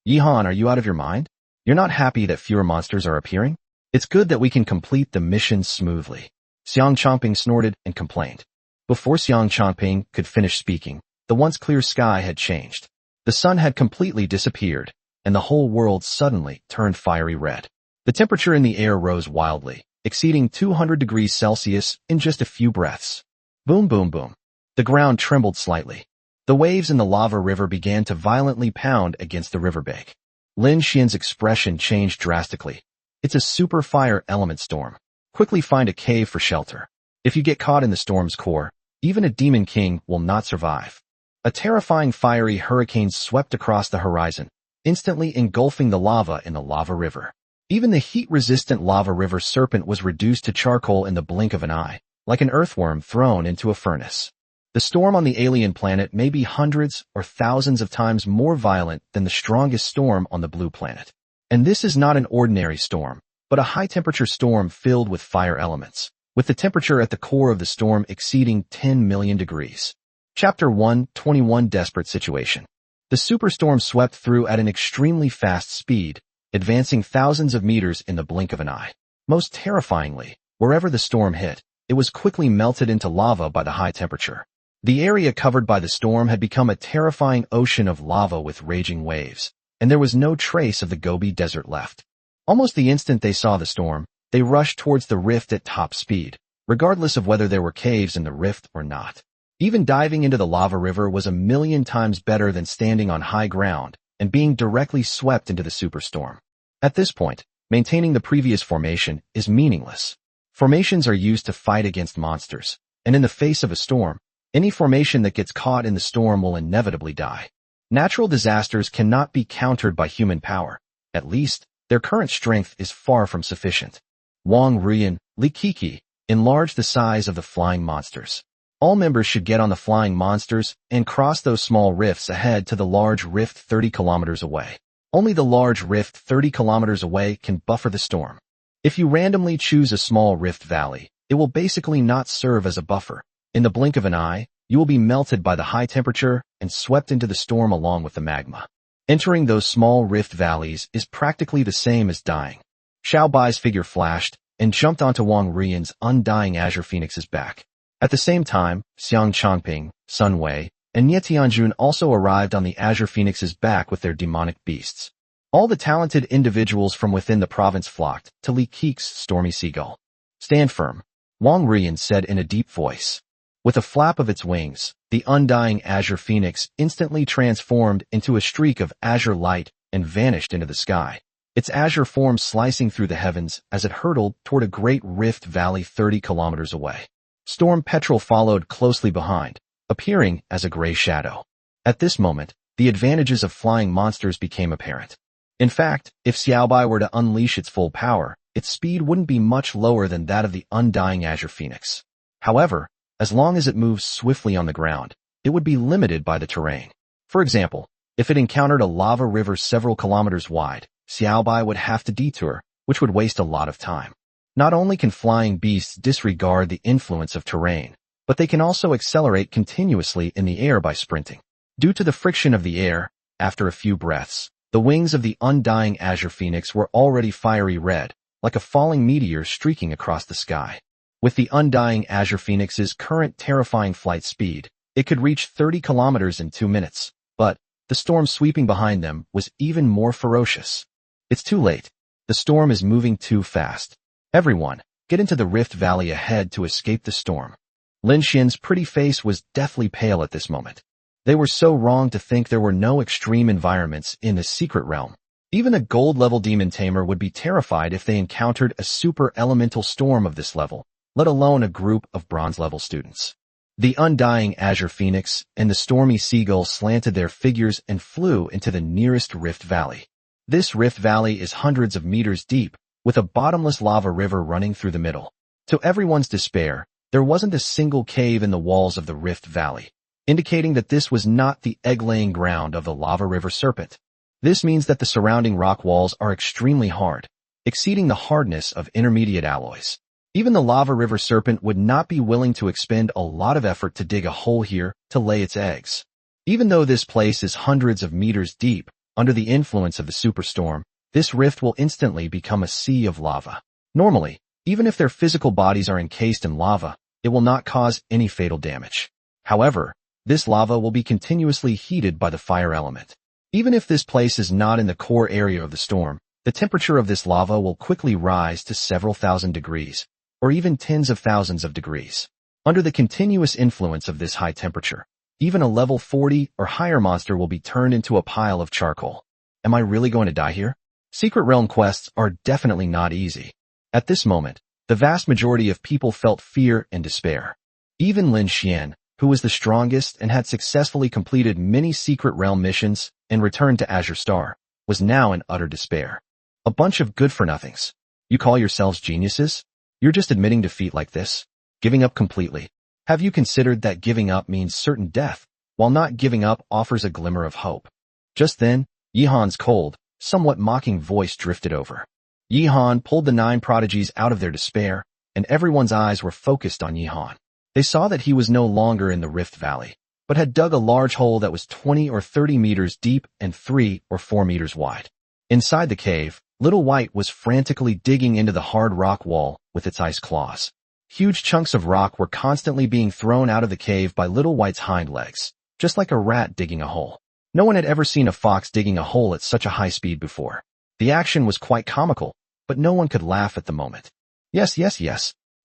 Yihan, are you out of your mind? You're not happy that fewer monsters are appearing? It's good that we can complete the mission smoothly. Xiang Chongping snorted and complained. Before Xiang Chongping could finish speaking, the once clear sky had changed. The sun had completely disappeared, and the whole world suddenly turned fiery red. The temperature in the air rose wildly, exceeding 200 degrees Celsius in just a few breaths. Boom, boom, boom. The ground trembled slightly. The waves in the lava river began to violently pound against the riverbank. Lin Xian's expression changed drastically. It's a super fire element storm. Quickly find a cave for shelter. If you get caught in the storm's core, even a demon king will not survive. A terrifying fiery hurricane swept across the horizon, instantly engulfing the lava in the lava river. Even the heat-resistant lava river serpent was reduced to charcoal in the blink of an eye, like an earthworm thrown into a furnace. The storm on the alien planet may be hundreds or thousands of times more violent than the strongest storm on the blue planet. And this is not an ordinary storm, but a high-temperature storm filled with fire elements, with the temperature at the core of the storm exceeding 10 million degrees. Chapter 121 Desperate Situation. The superstorm swept through at an extremely fast speed, advancing thousands of meters in the blink of an eye. Most terrifyingly, wherever the storm hit, it was quickly melted into lava by the high temperature. The area covered by the storm had become a terrifying ocean of lava with raging waves, and there was no trace of the Gobi Desert left. Almost the instant they saw the storm, they rushed towards the rift at top speed, regardless of whether there were caves in the rift or not. Even diving into the lava river was 1,000,000 times better than standing on high ground and being directly swept into the superstorm. At this point, Maintaining the previous formation is meaningless. Formations are used to fight against monsters, and in the face of a storm, any formation that gets caught in the storm will inevitably die. Natural disasters cannot be countered by human power. At least, their current strength is far from sufficient. Wong, Ruian, Likiki enlarge the size of the flying monsters. All members should get on the flying monsters and cross those small rifts ahead to the large rift 30 kilometers away. Only the large rift 30 kilometers away can buffer the storm. If you randomly choose a small rift valley, it will basically not serve as a buffer. In the blink of an eye, you will be melted by the high temperature and swept into the storm along with the magma. Entering those small rift valleys is practically the same as dying. Xiao Bai's figure flashed and jumped onto Wang Ruian's undying Azure Phoenix's back. At the same time, Xiang Chongping, Sun Wei, and Nie Tianjun also arrived on the Azure Phoenix's back with their demonic beasts. All the talented individuals from within the province flocked to Li Keek's stormy seagull. "Stand firm," Wang Ruian said in a deep voice. With a flap of its wings, the undying Azure Phoenix instantly transformed into a streak of azure light and vanished into the sky, its azure form slicing through the heavens as it hurtled toward a great rift valley 30 kilometers away. Storm Petrel followed closely behind, appearing as a gray shadow. At this moment, the advantages of flying monsters became apparent. In fact, if Xiaobai were to unleash its full power, its speed wouldn't be much lower than that of the undying Azure Phoenix. However, as long as it moves swiftly on the ground, it would be limited by the terrain. For example, if it encountered a lava river several kilometers wide, Xiaobai would have to detour, which would waste a lot of time. Not only can flying beasts disregard the influence of terrain, but they can also accelerate continuously in the air by sprinting. Due to the friction of the air, after a few breaths, the wings of the undying Azure Phoenix were already fiery red, like a falling meteor streaking across the sky. With the undying Azure Phoenix's current terrifying flight speed, it could reach 30 kilometers in 2 minutes, but the storm sweeping behind them was even more ferocious. It's too late. The storm is moving too fast. Everyone, get into the rift valley ahead to escape the storm. Lin Xian's pretty face was deathly pale at this moment. They were so wrong to think there were no extreme environments in the secret realm. Even a gold-level demon tamer would be terrified if they encountered a super elemental storm of this level, let alone a group of bronze-level students. The undying Azure Phoenix and the stormy seagull slanted their figures and flew into the nearest rift valley. This rift valley is hundreds of meters deep, with a bottomless lava river running through the middle. To everyone's despair, there wasn't a single cave in the walls of the rift valley, indicating that this was not the egg-laying ground of the lava river serpent. This means that the surrounding rock walls are extremely hard, exceeding the hardness of intermediate alloys. Even the lava river serpent would not be willing to expend a lot of effort to dig a hole here to lay its eggs. Even though this place is hundreds of meters deep, under the influence of the superstorm, this rift will instantly become a sea of lava. Normally, even if their physical bodies are encased in lava, it will not cause any fatal damage. However, this lava will be continuously heated by the fire element. Even if this place is not in the core area of the storm, the temperature of this lava will quickly rise to several thousand degrees, or even tens of thousands of degrees. Under the continuous influence of this high temperature, even a level 40 or higher monster will be turned into a pile of charcoal. Am I really going to die here? Secret Realm quests are definitely not easy. At this moment, the vast majority of people felt fear and despair. Even Lin Xian, who was the strongest and had successfully completed many Secret Realm missions and returned to Azure Star, was now in utter despair. A bunch of good-for-nothings. You call yourselves geniuses? You're just admitting defeat like this? Giving up completely? Have you considered that giving up means certain death, while not giving up offers a glimmer of hope? Just then, Yihan's cold, somewhat mocking voice drifted over. Yihan pulled the 9 prodigies out of their despair, and everyone's eyes were focused on Yihan. They saw that he was no longer in the Rift Valley, but had dug a large hole that was 20 or 30 meters deep and 3 or 4 meters wide. Inside the cave, Little White was frantically digging into the hard rock wall with its ice claws. Huge chunks of rock were constantly being thrown out of the cave by Little White's hind legs, just like a rat digging a hole. No one had ever seen a fox digging a hole at such a high speed before. The action was quite comical, but no one could laugh at the moment. Yes.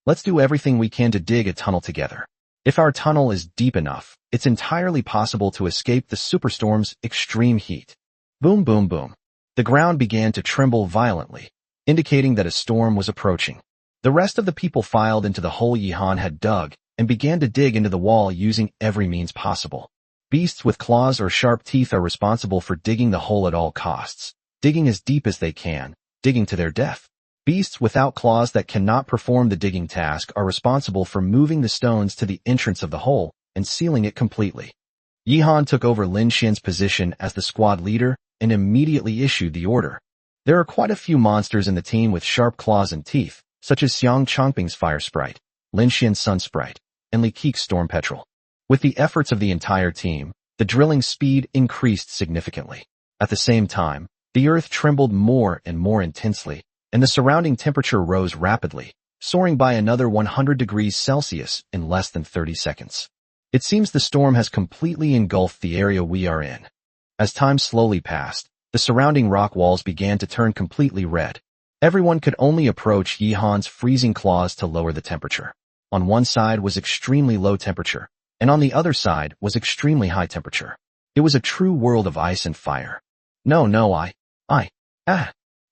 Let's do everything we can to dig a tunnel together. If our tunnel is deep enough, it's entirely possible to escape the superstorm's extreme heat. Boom, boom, boom. The ground began to tremble violently. indicating that a storm was approaching. The rest of the people filed into the hole Yihan had dug and began to dig into the wall using every means possible. Beasts with claws or sharp teeth are responsible for digging the hole at all costs, digging as deep as they can, digging to their death. Beasts without claws that cannot perform the digging task are responsible for moving the stones to the entrance of the hole and sealing it completely. Yihan took over Lin Xian's position as the squad leader and immediately issued the order. There are quite a few monsters in the team with sharp claws and teeth, such as Xiang Chongping's Fire Sprite, Lin Xian's Sun Sprite, and Li Keek's Storm Petrel. With the efforts of the entire team, the drilling speed increased significantly. At the same time, the earth trembled more and more intensely, and the surrounding temperature rose rapidly, soaring by another 100 degrees Celsius in less than 30 seconds. It seems the storm has completely engulfed the area we are in. As time slowly passed, the surrounding rock walls began to turn completely red. Everyone could only approach Yihan's freezing claws to lower the temperature. On one side was extremely low temperature, and on the other side was extremely high temperature. It was a true world of ice and fire.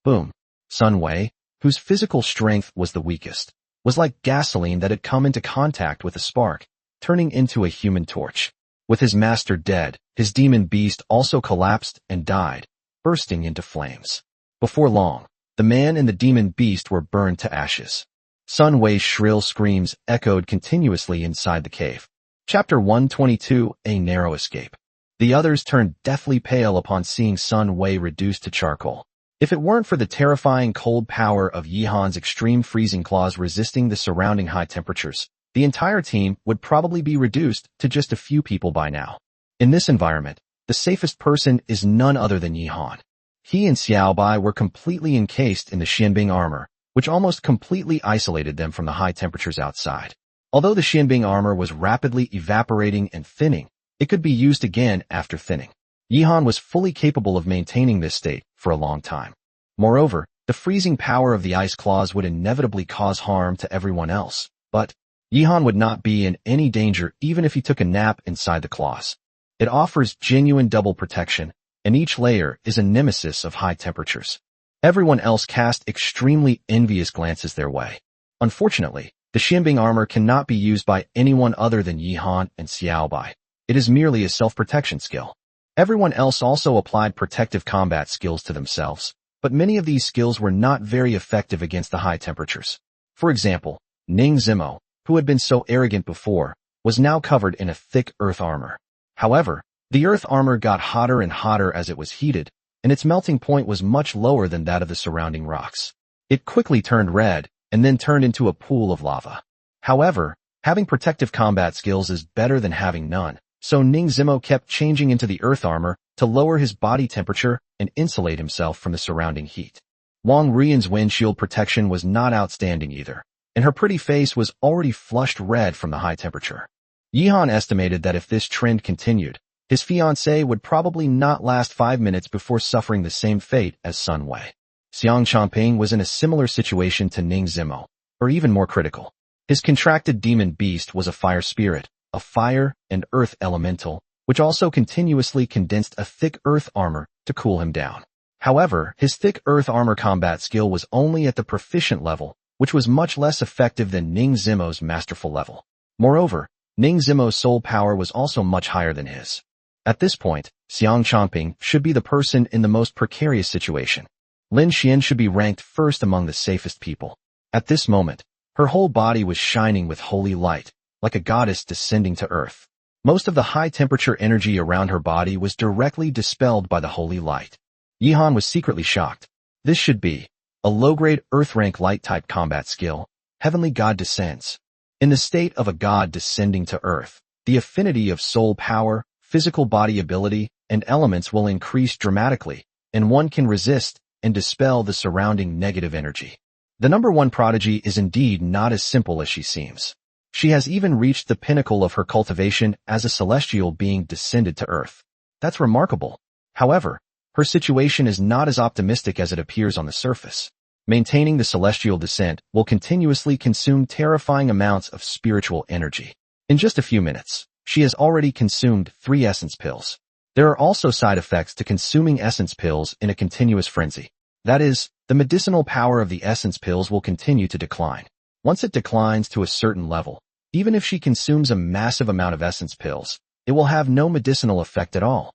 Boom. Sun Wei, whose physical strength was the weakest, was like gasoline that had come into contact with a spark, turning into a human torch. With his master dead, his demon beast also collapsed and died, bursting into flames. Before long, the man and the demon beast were burned to ashes. Sun Wei's shrill screams echoed continuously inside the cave. Chapter 122, A Narrow Escape. The others turned deathly pale upon seeing Sun Wei reduced to charcoal. If it weren't for the terrifying cold power of Yihan's extreme freezing claws resisting the surrounding high temperatures, the entire team would probably be reduced to just a few people by now. In this environment, the safest person is none other than Yihan. He and Xiaobai were completely encased in the Xianbing armor, which almost completely isolated them from the high temperatures outside. Although the Xianbing armor was rapidly evaporating and thinning, it could be used again after thinning. Yihan was fully capable of maintaining this state for a long time. Moreover, the freezing power of the ice claws would inevitably cause harm to everyone else, but Yihan would not be in any danger even if he took a nap inside the claws. It offers genuine double protection, and each layer is a nemesis of high temperatures. Everyone else cast extremely envious glances their way. Unfortunately, the Xianbing armor cannot be used by anyone other than Yihan and Xiaobai. It is merely a self-protection skill. Everyone else also applied protective combat skills to themselves, but many of these skills were not very effective against the high temperatures. For example, Ning Zimo, who had been so arrogant before, was now covered in a thick earth armor. However, the earth armor got hotter and hotter as it was heated, and its melting point was much lower than that of the surrounding rocks. It quickly turned red, and then turned into a pool of lava. However, having protective combat skills is better than having none, so Ning Zimo kept changing into the earth armor to lower his body temperature and insulate himself from the surrounding heat. Wong Ruian's windshield protection was not outstanding either, and her pretty face was already flushed red from the high temperature. Yihan estimated that if this trend continued, his fiancée would probably not last 5 minutes before suffering the same fate as Sun Wei. Xiang Chongping was in a similar situation to Ning Zimo, or even more critical. His contracted demon beast was a fire spirit, a fire and earth elemental, which also continuously condensed a thick earth armor to cool him down. However, his thick earth armor combat skill was only at the proficient level, which was much less effective than Ning Zimo's masterful level. Moreover, Ning Zimo's soul power was also much higher than his. At this point, Xiang Chongping should be the person in the most precarious situation. Lin Xian should be ranked first among the safest people. At this moment, her whole body was shining with holy light, like a goddess descending to earth. Most of the high-temperature energy around her body was directly dispelled by the holy light. Yihan was secretly shocked. This should be a low-grade Earth-rank light-type combat skill. Heavenly God descends. In the state of a god descending to earth, the affinity of soul power, physical body ability, and elements will increase dramatically, and one can resist and dispel the surrounding negative energy. The number one prodigy is indeed not as simple as she seems. She has even reached the pinnacle of her cultivation as a celestial being descended to earth. That's remarkable. However, her situation is not as optimistic as it appears on the surface. Maintaining the celestial descent will continuously consume terrifying amounts of spiritual energy. In just a few minutes, she has already consumed 3 essence pills. There are also side effects to consuming essence pills in a continuous frenzy. That is, the medicinal power of the essence pills will continue to decline. Once it declines to a certain level, even if she consumes a massive amount of essence pills, it will have no medicinal effect at all.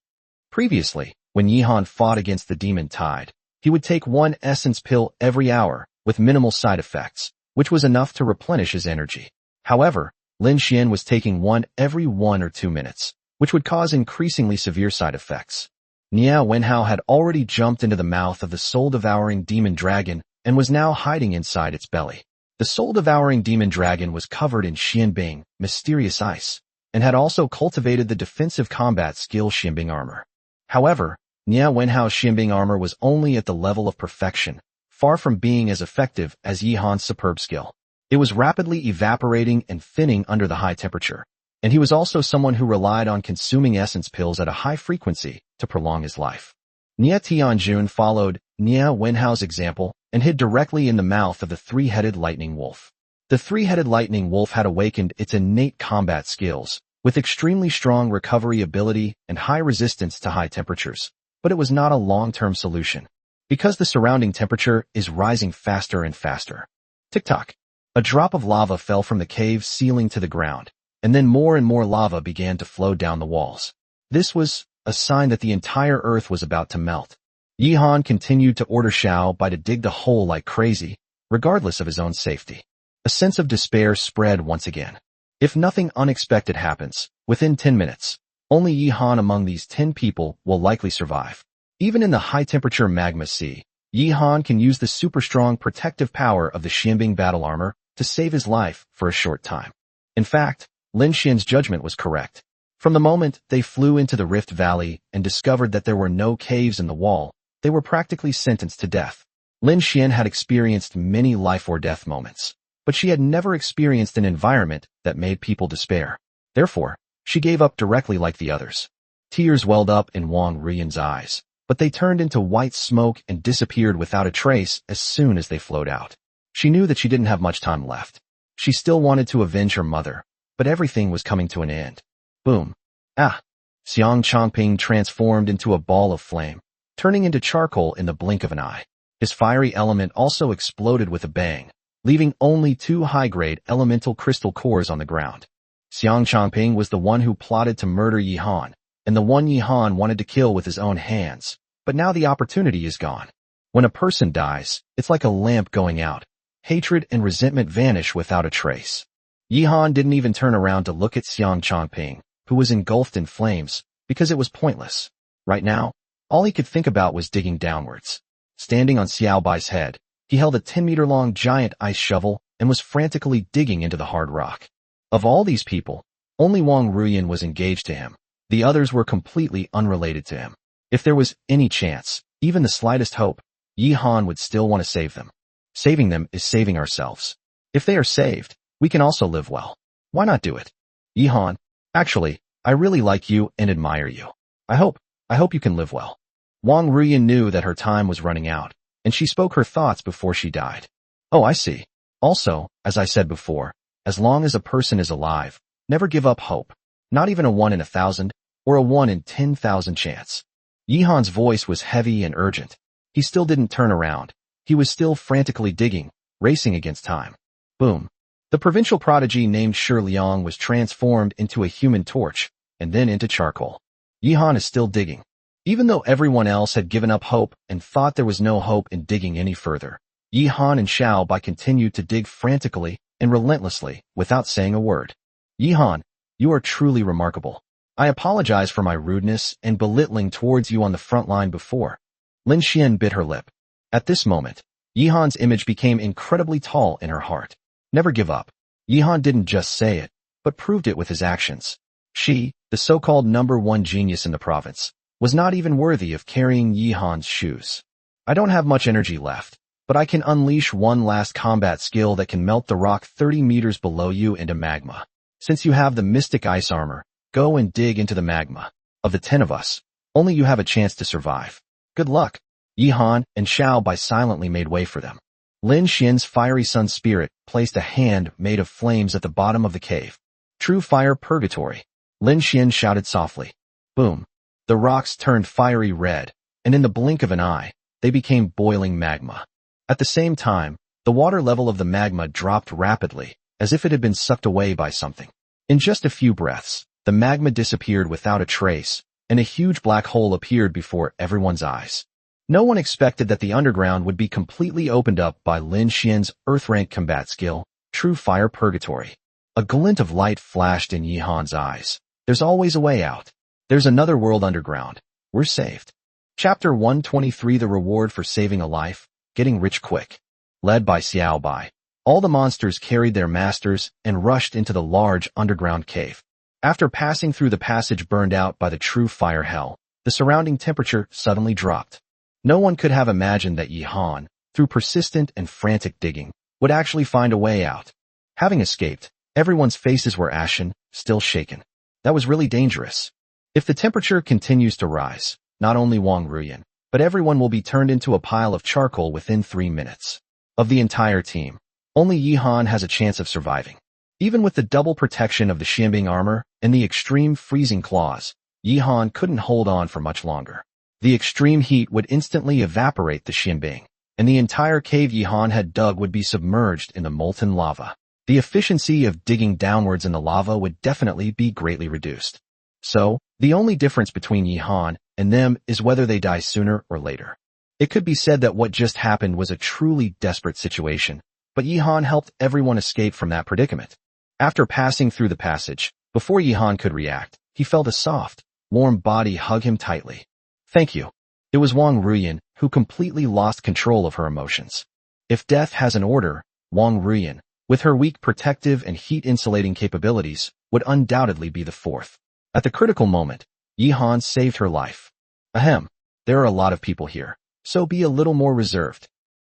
Previously, when Yihan fought against the demon tide, he would take one essence pill every hour with minimal side effects, which was enough to replenish his energy. However, Lin Xian was taking one every 1 or 2 minutes, which would cause increasingly severe side effects. Nia Wenhao had already jumped into the mouth of the soul-devouring demon dragon and was now hiding inside its belly. The soul-devouring demon dragon was covered in Xianbing, mysterious ice, and had also cultivated the defensive combat skill Xianbing armor. However, Nia Wenhao's Xianbing armor was only at the level of perfection, far from being as effective as Yihan's superb skill. It was rapidly evaporating and thinning under the high temperature, and he was also someone who relied on consuming essence pills at a high frequency to prolong his life. Nia Tianjun followed Nia Wenhao's example and hid directly in the mouth of the three-headed lightning wolf. The three-headed lightning wolf had awakened its innate combat skills, with extremely strong recovery ability and high resistance to high temperatures, but it was not a long-term solution, because the surrounding temperature is rising faster and faster. Tick-tock. A drop of lava fell from the cave ceiling to the ground, and then more and more lava began to flow down the walls. This was a sign that the entire earth was about to melt. Yihan continued to order Xiao Bai to dig the hole like crazy, regardless of his own safety. A sense of despair spread once again. If nothing unexpected happens, within 10 minutes, only Yihan among these 10 people will likely survive. Even in the high-temperature magma sea, Yihan can use the super-strong protective power of the Xianbing battle armor to save his life for a short time. In fact, Lin Xian's judgment was correct. From the moment they flew into the Rift Valley and discovered that there were no caves in the wall, they were practically sentenced to death. Lin Xian had experienced many life-or-death moments, but she had never experienced an environment that made people despair. Therefore, she gave up directly like the others. Tears welled up in Wong Ruian's eyes, but they turned into white smoke and disappeared without a trace as soon as they flowed out. She knew that she didn't have much time left. She still wanted to avenge her mother, but everything was coming to an end. Boom. Ah! Xiang Chongping transformed into a ball of flame, turning into charcoal in the blink of an eye. His fiery element also exploded with a bang, leaving only 2 high-grade elemental crystal cores on the ground. Xiang Chongping was the one who plotted to murder Yihan, and the one Yihan wanted to kill with his own hands, but now the opportunity is gone. When a person dies, it's like a lamp going out. Hatred and resentment vanish without a trace. Yihan didn't even turn around to look at Xiang Chongping, who was engulfed in flames, because it was pointless. Right now, all he could think about was digging downwards. Standing on Xiao Bai's head, he held a 10-meter-long giant ice shovel and was frantically digging into the hard rock. Of all these people, only Wong Ruian was engaged to him. The others were completely unrelated to him. If there was any chance, even the slightest hope, Yihan would still want to save them. Saving them is saving ourselves. If they are saved, we can also live well. Why not do it? Yihan, actually, I really like you and admire you. I hope you can live well. Wong Ruian knew that her time was running out, and she spoke her thoughts before she died. Oh, I see. Also, as I said before, as long as a person is alive, never give up hope. Not even a 1 in 1,000 or a 1 in 10,000 chance. Yihan's voice was heavy and urgent. He still didn't turn around. He was still frantically digging, racing against time. Boom. The provincial prodigy named Shi Liang was transformed into a human torch, and then into charcoal. Yihan is still digging. Even though everyone else had given up hope and thought there was no hope in digging any further, Yihan and Xiao Bai continued to dig frantically and relentlessly without saying a word. Yihan, you are truly remarkable. I apologize for my rudeness and belittling towards you on the front line before. Lin Xian bit her lip. At this moment, Yihan's image became incredibly tall in her heart. Never give up. Yihan didn't just say it, but proved it with his actions. She, the so-called #1 genius in the province, was not even worthy of carrying Yihan's shoes. I don't have much energy left, but I can unleash one last combat skill that can melt the rock 30 meters below you into magma. Since you have the mystic ice armor, go and dig into the magma. Of the 10 of us, only you have a chance to survive. Good luck. Yihan and Xiao Bai silently made way for them. Lin Xian's fiery sun spirit placed a hand made of flames at the bottom of the cave. True fire purgatory. Lin Xian shouted softly. Boom. The rocks turned fiery red, and in the blink of an eye, they became boiling magma. At the same time, the water level of the magma dropped rapidly, as if it had been sucked away by something. In just a few breaths, the magma disappeared without a trace, and a huge black hole appeared before everyone's eyes. No one expected that the underground would be completely opened up by Lin Xian's Earth-rank combat skill, True Fire Purgatory. A glint of light flashed in Yi Han's eyes. There's always a way out. There's another world underground. We're saved. Chapter 123 The Reward for Saving a Life, Getting Rich Quick. Led by Xiao Bai, all the monsters carried their masters and rushed into the large underground cave. After passing through the passage burned out by the true fire hell, the surrounding temperature suddenly dropped. No one could have imagined that Yi Han, through persistent and frantic digging, would actually find a way out. Having escaped, everyone's faces were ashen, still shaken. That was really dangerous. If the temperature continues to rise, not only Wong Ruian, but everyone will be turned into a pile of charcoal within 3 minutes. Of the entire team, only Yi Han has a chance of surviving. Even with the double protection of the Xianbing armor and the extreme freezing claws, Yi Han couldn't hold on for much longer. The extreme heat would instantly evaporate the Xianbing, and the entire cave Yi Han had dug would be submerged in the molten lava. The efficiency of digging downwards in the lava would definitely be greatly reduced. So, the only difference between Yi Han and them is whether they die sooner or later. It could be said that what just happened was a truly desperate situation, but Yi Han helped everyone escape from that predicament. After passing through the passage, before Yi Han could react, he felt a soft, warm body hug him tightly. Thank you. It was Wong Ruian, who completely lost control of her emotions. If death has an order, Wong Ruian, with her weak protective and heat-insulating capabilities, would undoubtedly be the fourth. At the critical moment, Yi Han saved her life. Ahem, there are a lot of people here, so be a little more reserved.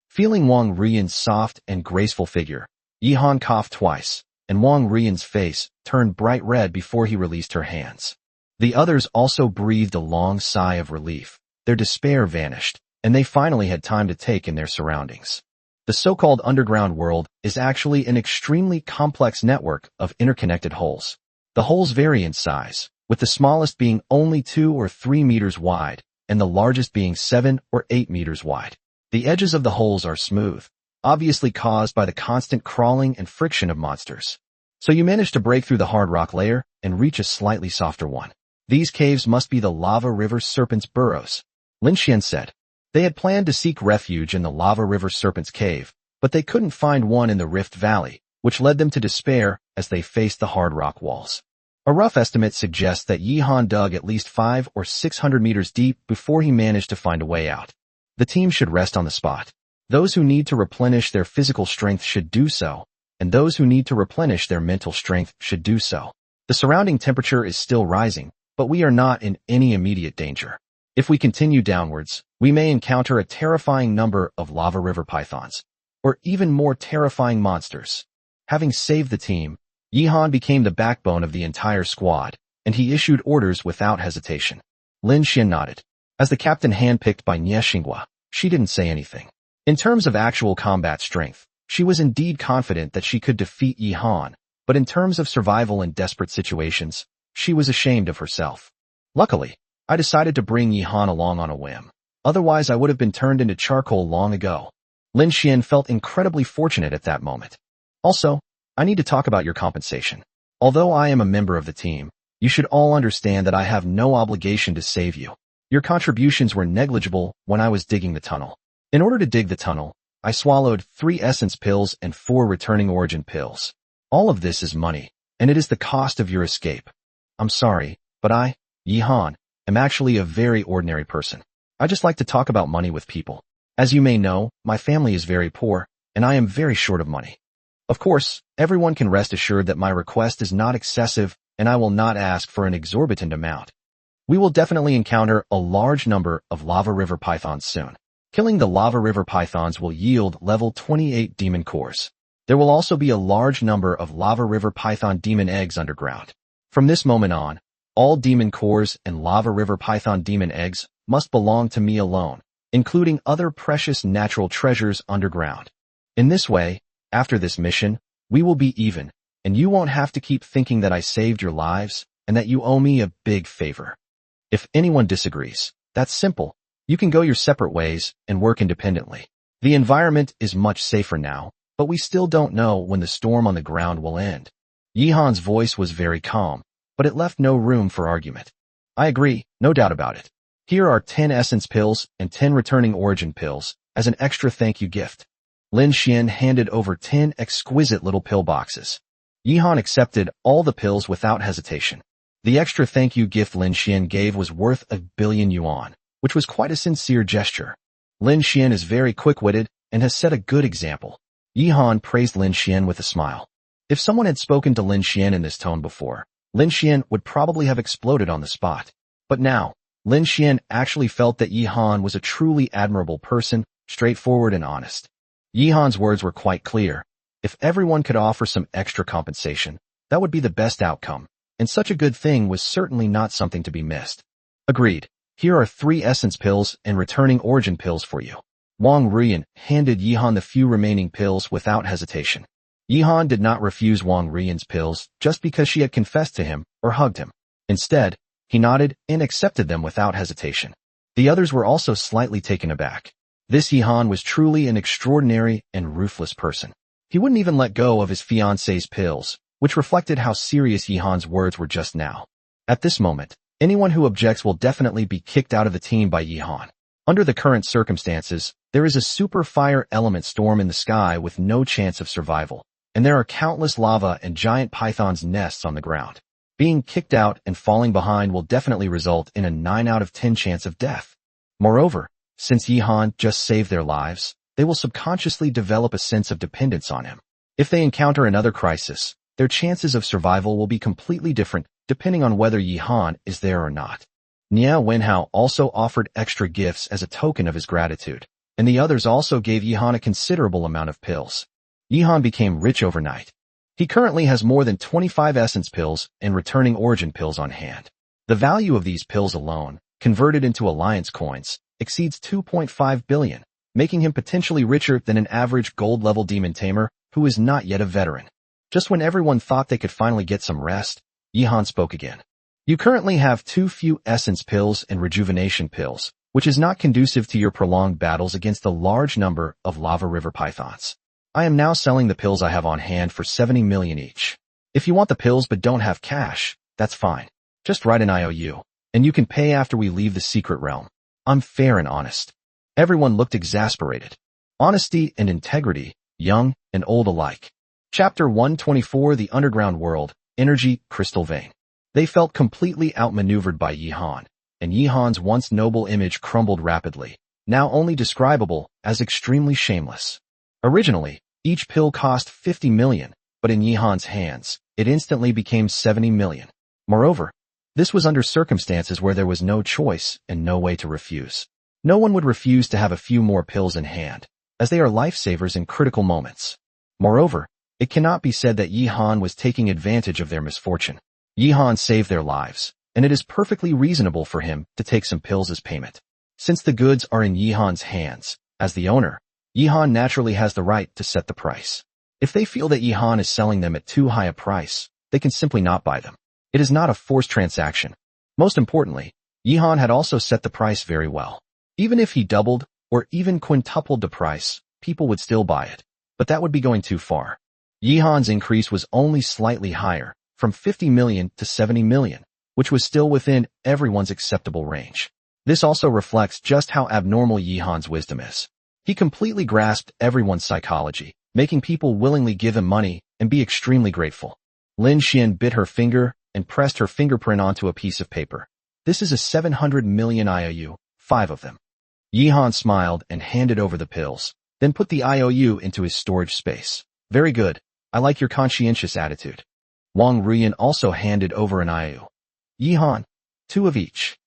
Feeling Wong Ruian's soft and graceful figure, Yi Han coughed twice, and Wong Ruian's face turned bright red before he released her hands. The others also breathed a long sigh of relief. Their despair vanished, and they finally had time to take in their surroundings. The so-called underground world is actually an extremely complex network of interconnected holes. The holes vary in size, with the smallest being only 2 or 3 meters wide, and the largest being 7 or 8 meters wide. The edges of the holes are smooth, obviously caused by the constant crawling and friction of monsters. So you manage to break through the hard rock layer and reach a slightly softer one. These caves must be the Lava River Serpent's burrows, Lin Xian said. They had planned to seek refuge in the Lava River Serpent's cave, but they couldn't find one in the Rift Valley, which led them to despair as they faced the hard rock walls. A rough estimate suggests that Yi Han dug at least 500 or 600 meters deep before he managed to find a way out. The team should rest on the spot. Those who need to replenish their physical strength should do so, and those who need to replenish their mental strength should do so. The surrounding temperature is still rising, but we are not in any immediate danger. If we continue downwards, we may encounter a terrifying number of lava river pythons, or even more terrifying monsters. Having saved the team, Yi Han became the backbone of the entire squad, and he issued orders without hesitation. Lin Xian nodded. As the captain handpicked by Nie Xinghua, she didn't say anything. In terms of actual combat strength, she was indeed confident that she could defeat Yi Han, but in terms of survival in desperate situations, she was ashamed of herself. Luckily, I decided to bring Yi Han along on a whim. Otherwise I would have been turned into charcoal long ago. Lin Xian felt incredibly fortunate at that moment. Also, I need to talk about your compensation. Although I am a member of the team, you should all understand that I have no obligation to save you. Your contributions were negligible when I was digging the tunnel. In order to dig the tunnel, I swallowed 3 essence pills and 4 returning origin pills. All of this is money, and it is the cost of your escape. I'm sorry, but I, Yi Han, am actually a very ordinary person. I just like to talk about money with people. As you may know, my family is very poor, and I am very short of money. Of course, everyone can rest assured that my request is not excessive, and I will not ask for an exorbitant amount. We will definitely encounter a large number of lava river pythons soon. Killing the lava river pythons will yield level 28 demon cores. There will also be a large number of lava river python demon eggs underground. From this moment on, all demon cores and lava river python demon eggs must belong to me alone, including other precious natural treasures underground. In this way, after this mission, we will be even, and you won't have to keep thinking that I saved your lives and that you owe me a big favor. If anyone disagrees, that's simple. You can go your separate ways and work independently. The environment is much safer now, but we still don't know when the storm on the ground will end. Yihan's voice was very calm, but it left no room for argument. I agree, no doubt about it. Here are 10 essence pills and 10 returning origin pills as an extra thank you gift. Lin Xian handed over 10 exquisite little pill boxes. Yihan accepted all the pills without hesitation. The extra thank you gift Lin Xian gave was worth 1 billion yuan, which was quite a sincere gesture. Lin Xian is very quick-witted and has set a good example. Yihan praised Lin Xian with a smile. If someone had spoken to Lin Xian in this tone before, Lin Xian would probably have exploded on the spot. But now, Lin Xian actually felt that Yihan was a truly admirable person, straightforward and honest. Yihan's words were quite clear. If everyone could offer some extra compensation, that would be the best outcome, and such a good thing was certainly not something to be missed. Agreed. Here are 3 essence pills and returning origin pills for you. Wong Ruian handed Yihan the few remaining pills without hesitation. Yihan did not refuse Wong Ruian's pills just because she had confessed to him or hugged him. Instead, he nodded and accepted them without hesitation. The others were also slightly taken aback. This Yihan was truly an extraordinary and ruthless person. He wouldn't even let go of his fiancée's pills, which reflected how serious Yihan's words were just now. At this moment, anyone who objects will definitely be kicked out of the team by Yihan. Under the current circumstances, there is a super fire element storm in the sky with no chance of survival, and there are countless lava and giant pythons' nests on the ground. Being kicked out and falling behind will definitely result in a 9 out of 10 chance of death. Moreover, since Yihan just saved their lives, they will subconsciously develop a sense of dependence on him. If they encounter another crisis, their chances of survival will be completely different depending on whether Yihan is there or not. Nia Wenhao also offered extra gifts as a token of his gratitude, and the others also gave Yihan a considerable amount of pills. Yihan became rich overnight. He currently has more than 25 essence pills and returning origin pills on hand. The value of these pills alone, converted into alliance coins, exceeds 2.5 billion, making him potentially richer than an average gold-level demon tamer who is not yet a veteran. Just when everyone thought they could finally get some rest, Yihan spoke again. You currently have too few essence pills and rejuvenation pills, which is not conducive to your prolonged battles against the large number of lava river pythons. I am now selling the pills I have on hand for 70 million each. If you want the pills but don't have cash, that's fine. Just write an IOU, and you can pay after we leave the secret realm. I'm fair and honest. Everyone looked exasperated. Honesty and integrity, young and old alike. Chapter 124 The Underground World, Energy, Crystal Vein. They felt completely outmaneuvered by Yihan, and Yihan's once noble image crumbled rapidly, now only describable as extremely shameless. Originally, each pill cost 50 million, but in Yihan's hands, it instantly became 70 million. Moreover, this was under circumstances where there was no choice and no way to refuse. No one would refuse to have a few more pills in hand, as they are lifesavers in critical moments. Moreover, it cannot be said that Yihan was taking advantage of their misfortune. Yihan saved their lives, and it is perfectly reasonable for him to take some pills as payment. Since the goods are in Yihan's hands, as the owner, Yihan naturally has the right to set the price. If they feel that Yihan is selling them at too high a price, they can simply not buy them. It is not a forced transaction. Most importantly, Yihan had also set the price very well. Even if he doubled or even quintupled the price, people would still buy it. But that would be going too far. Yihan's increase was only slightly higher, from 50 million to 70 million, which was still within everyone's acceptable range. This also reflects just how abnormal Yihan's wisdom is. He completely grasped everyone's psychology, making people willingly give him money and be extremely grateful. Lin Xian bit her finger and pressed her fingerprint onto a piece of paper. This is a 700 million IOU, 5 of them. Yihan smiled and handed over the pills, then put the IOU into his storage space. Very good. I like your conscientious attitude. Wong Ruian also handed over an IOU. Yihan, 2 of each.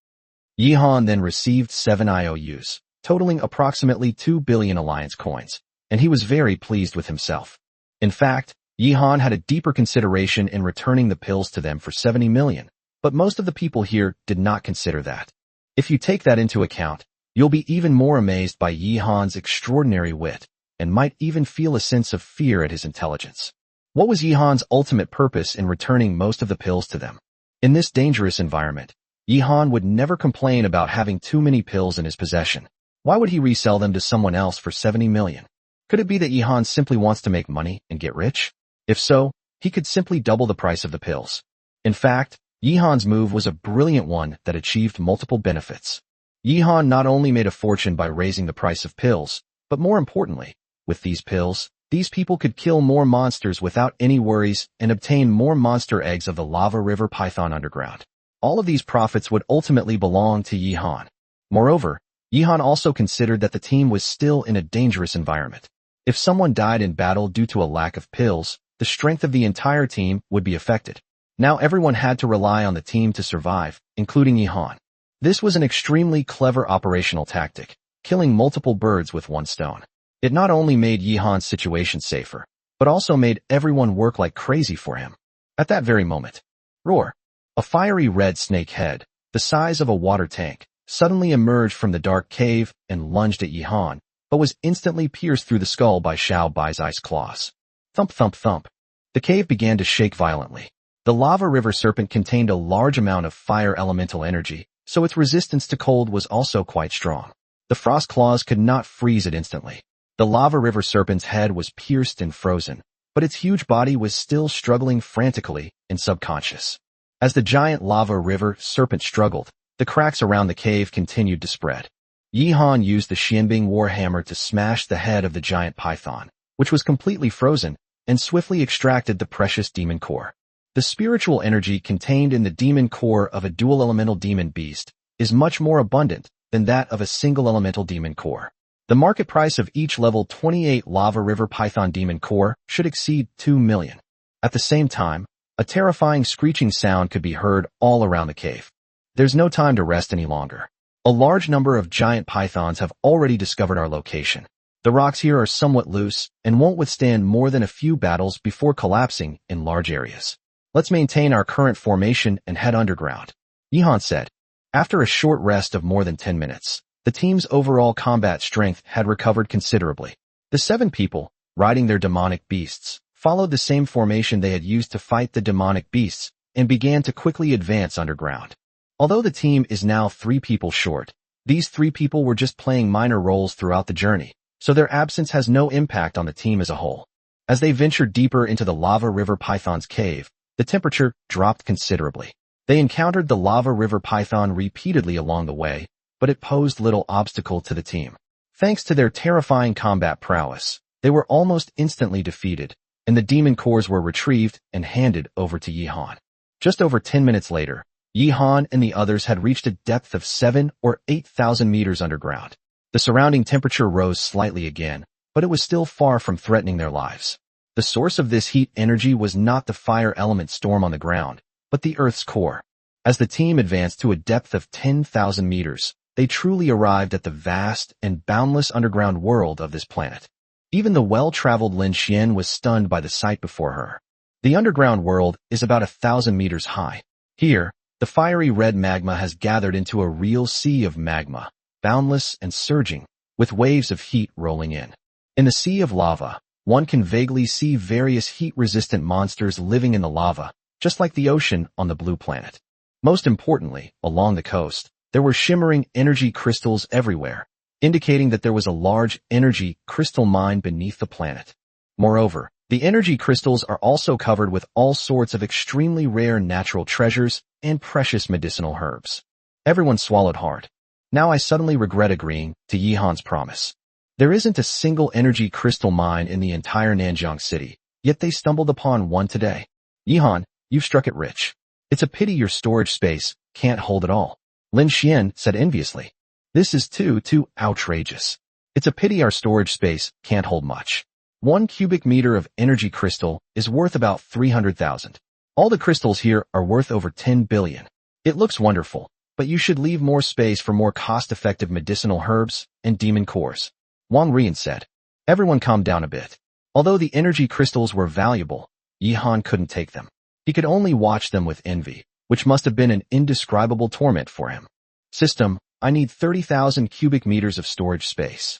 Yihan then received 7 IOUs, totaling approximately 2 billion alliance coins, and he was very pleased with himself. In fact, Yihan had a deeper consideration in returning the pills to them for 70 million, but most of the people here did not consider that. If you take that into account, you'll be even more amazed by Yihan's extraordinary wit, and might even feel a sense of fear at his intelligence. What was Yihan's ultimate purpose in returning most of the pills to them? In this dangerous environment, Yihan would never complain about having too many pills in his possession. Why would he resell them to someone else for 70 million? Could it be that Yihan simply wants to make money and get rich? If so, he could simply double the price of the pills. In fact, Yihan's move was a brilliant one that achieved multiple benefits. Yihan not only made a fortune by raising the price of pills, but more importantly, with these pills, these people could kill more monsters without any worries and obtain more monster eggs of the lava river python underground. All of these profits would ultimately belong to Yihan. Moreover, Yihan also considered that the team was still in a dangerous environment. If someone died in battle due to a lack of pills, the strength of the entire team would be affected. Now everyone had to rely on the team to survive, including Yihan. This was an extremely clever operational tactic, killing multiple birds with one stone. It not only made Yihan's situation safer, but also made everyone work like crazy for him. At that very moment, roar! A fiery red snake head, the size of a water tank, suddenly emerged from the dark cave and lunged at Yihan, but was instantly pierced through the skull by Xiao Bai's ice claws. Thump thump thump. The cave began to shake violently. The lava river serpent contained a large amount of fire elemental energy, so its resistance to cold was also quite strong. The frost claws could not freeze it instantly. The lava river serpent's head was pierced and frozen, but its huge body was still struggling frantically and subconscious. As the giant lava river serpent struggled, the cracks around the cave continued to spread. Yihan used the Xianbing warhammer to smash the head of the giant python, which was completely frozen, and swiftly extracted the precious demon core. The spiritual energy contained in the demon core of a dual elemental demon beast is much more abundant than that of a single elemental demon core. The market price of each level 28 lava river python demon core should exceed 2 million. At the same time, a terrifying screeching sound could be heard all around the cave. There's no time to rest any longer. A large number of giant pythons have already discovered our location. The rocks here are somewhat loose and won't withstand more than a few battles before collapsing in large areas. Let's maintain our current formation and head underground, Yihan said. After a short rest of more than 10 minutes, the team's overall combat strength had recovered considerably. The 7 people, riding their demonic beasts, followed the same formation they had used to fight the demonic beasts and began to quickly advance underground. Although the team is now 3 people short, these 3 people were just playing minor roles throughout the journey, so their absence has no impact on the team as a whole. As they ventured deeper into the lava river python's cave, the temperature dropped considerably. They encountered the lava river python repeatedly along the way, but it posed little obstacle to the team. Thanks to their terrifying combat prowess, they were almost instantly defeated, and the demon cores were retrieved and handed over to Yihan. Just over 10 minutes later, Yihan and the others had reached a depth of 7 or 8,000 meters underground. The surrounding temperature rose slightly again, but it was still far from threatening their lives. The source of this heat energy was not the fire element storm on the ground, but the Earth's core. As the team advanced to a depth of 10,000 meters, they truly arrived at the vast and boundless underground world of this planet. Even the well-traveled Lin Xian was stunned by the sight before her. The underground world is about 1,000 meters high. Here, the fiery red magma has gathered into a real sea of magma, boundless and surging, with waves of heat rolling in. In the sea of lava, one can vaguely see various heat-resistant monsters living in the lava, just like the ocean on the blue planet. Most importantly, along the coast, there were shimmering energy crystals everywhere, indicating that there was a large energy crystal mine beneath the planet. Moreover, the energy crystals are also covered with all sorts of extremely rare natural treasures and precious medicinal herbs. Everyone swallowed hard. Now I suddenly regret agreeing to Yihan's promise. There isn't a single energy crystal mine in the entire Nanjiang city, yet they stumbled upon one today. Yihan, you've struck it rich. It's a pity your storage space can't hold it all. Lin Xian said enviously. This is too outrageous. It's a pity our storage space can't hold much. 1 cubic meter of energy crystal is worth about 300,000. All the crystals here are worth over 10 billion. It looks wonderful, but you should leave more space for more cost-effective medicinal herbs and demon cores, Wong Ruian said. Everyone calmed down a bit. Although the energy crystals were valuable, Yihan couldn't take them. He could only watch them with envy, which must have been an indescribable torment for him. System, I need 30,000 cubic meters of storage space.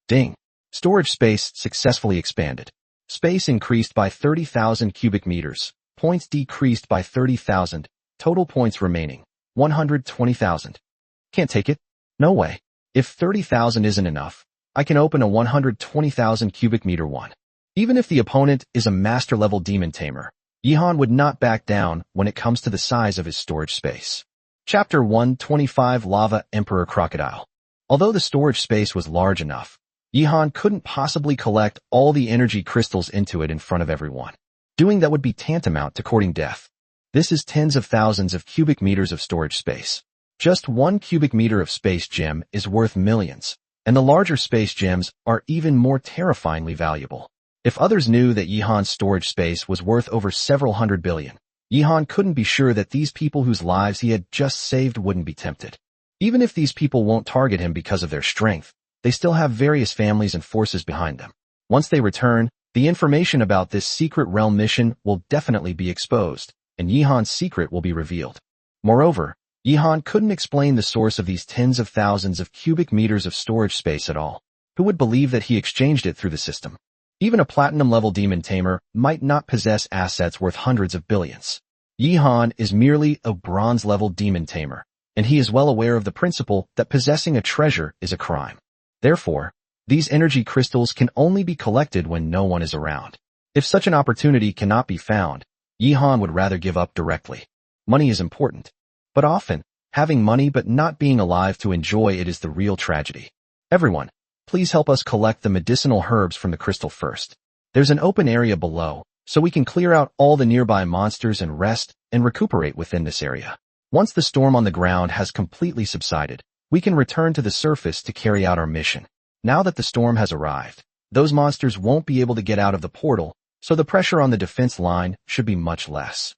Ding. Storage space successfully expanded. Space increased by 30,000 cubic meters. Points decreased by 30,000. Total points remaining. 120,000. Can't take it? No way. If 30,000 isn't enough, I can open a 120,000 cubic meter one. Even if the opponent is a master-level demon tamer, Yihan would not back down when it comes to the size of his storage space. Chapter 125 Lava Emperor Crocodile. Although the storage space was large enough, Yihan couldn't possibly collect all the energy crystals into it in front of everyone. Doing that would be tantamount to courting death. This is tens of thousands of cubic meters of storage space. Just 1 cubic meter of space gem is worth millions, and the larger space gems are even more terrifyingly valuable. If others knew that Yihan's storage space was worth over several hundred billion, Yihan couldn't be sure that these people whose lives he had just saved wouldn't be tempted. Even if these people won't target him because of their strength, they still have various families and forces behind them. Once they return, the information about this secret realm mission will definitely be exposed, and Yihan's secret will be revealed. Moreover, Yihan couldn't explain the source of these tens of thousands of cubic meters of storage space at all. Who would believe that he exchanged it through the system? Even a platinum-level demon tamer might not possess assets worth hundreds of billions. Yihan is merely a bronze-level demon tamer, and he is well aware of the principle that possessing a treasure is a crime. Therefore, these energy crystals can only be collected when no one is around. If such an opportunity cannot be found, Yihan would rather give up directly. Money is important, but often, having money but not being alive to enjoy it is the real tragedy. Everyone, please help us collect the medicinal herbs from the crystal first. There's an open area below, so we can clear out all the nearby monsters and rest and recuperate within this area. Once the storm on the ground has completely subsided, we can return to the surface to carry out our mission. Now that the storm has arrived, those monsters won't be able to get out of the portal, so the pressure on the defense line should be much less.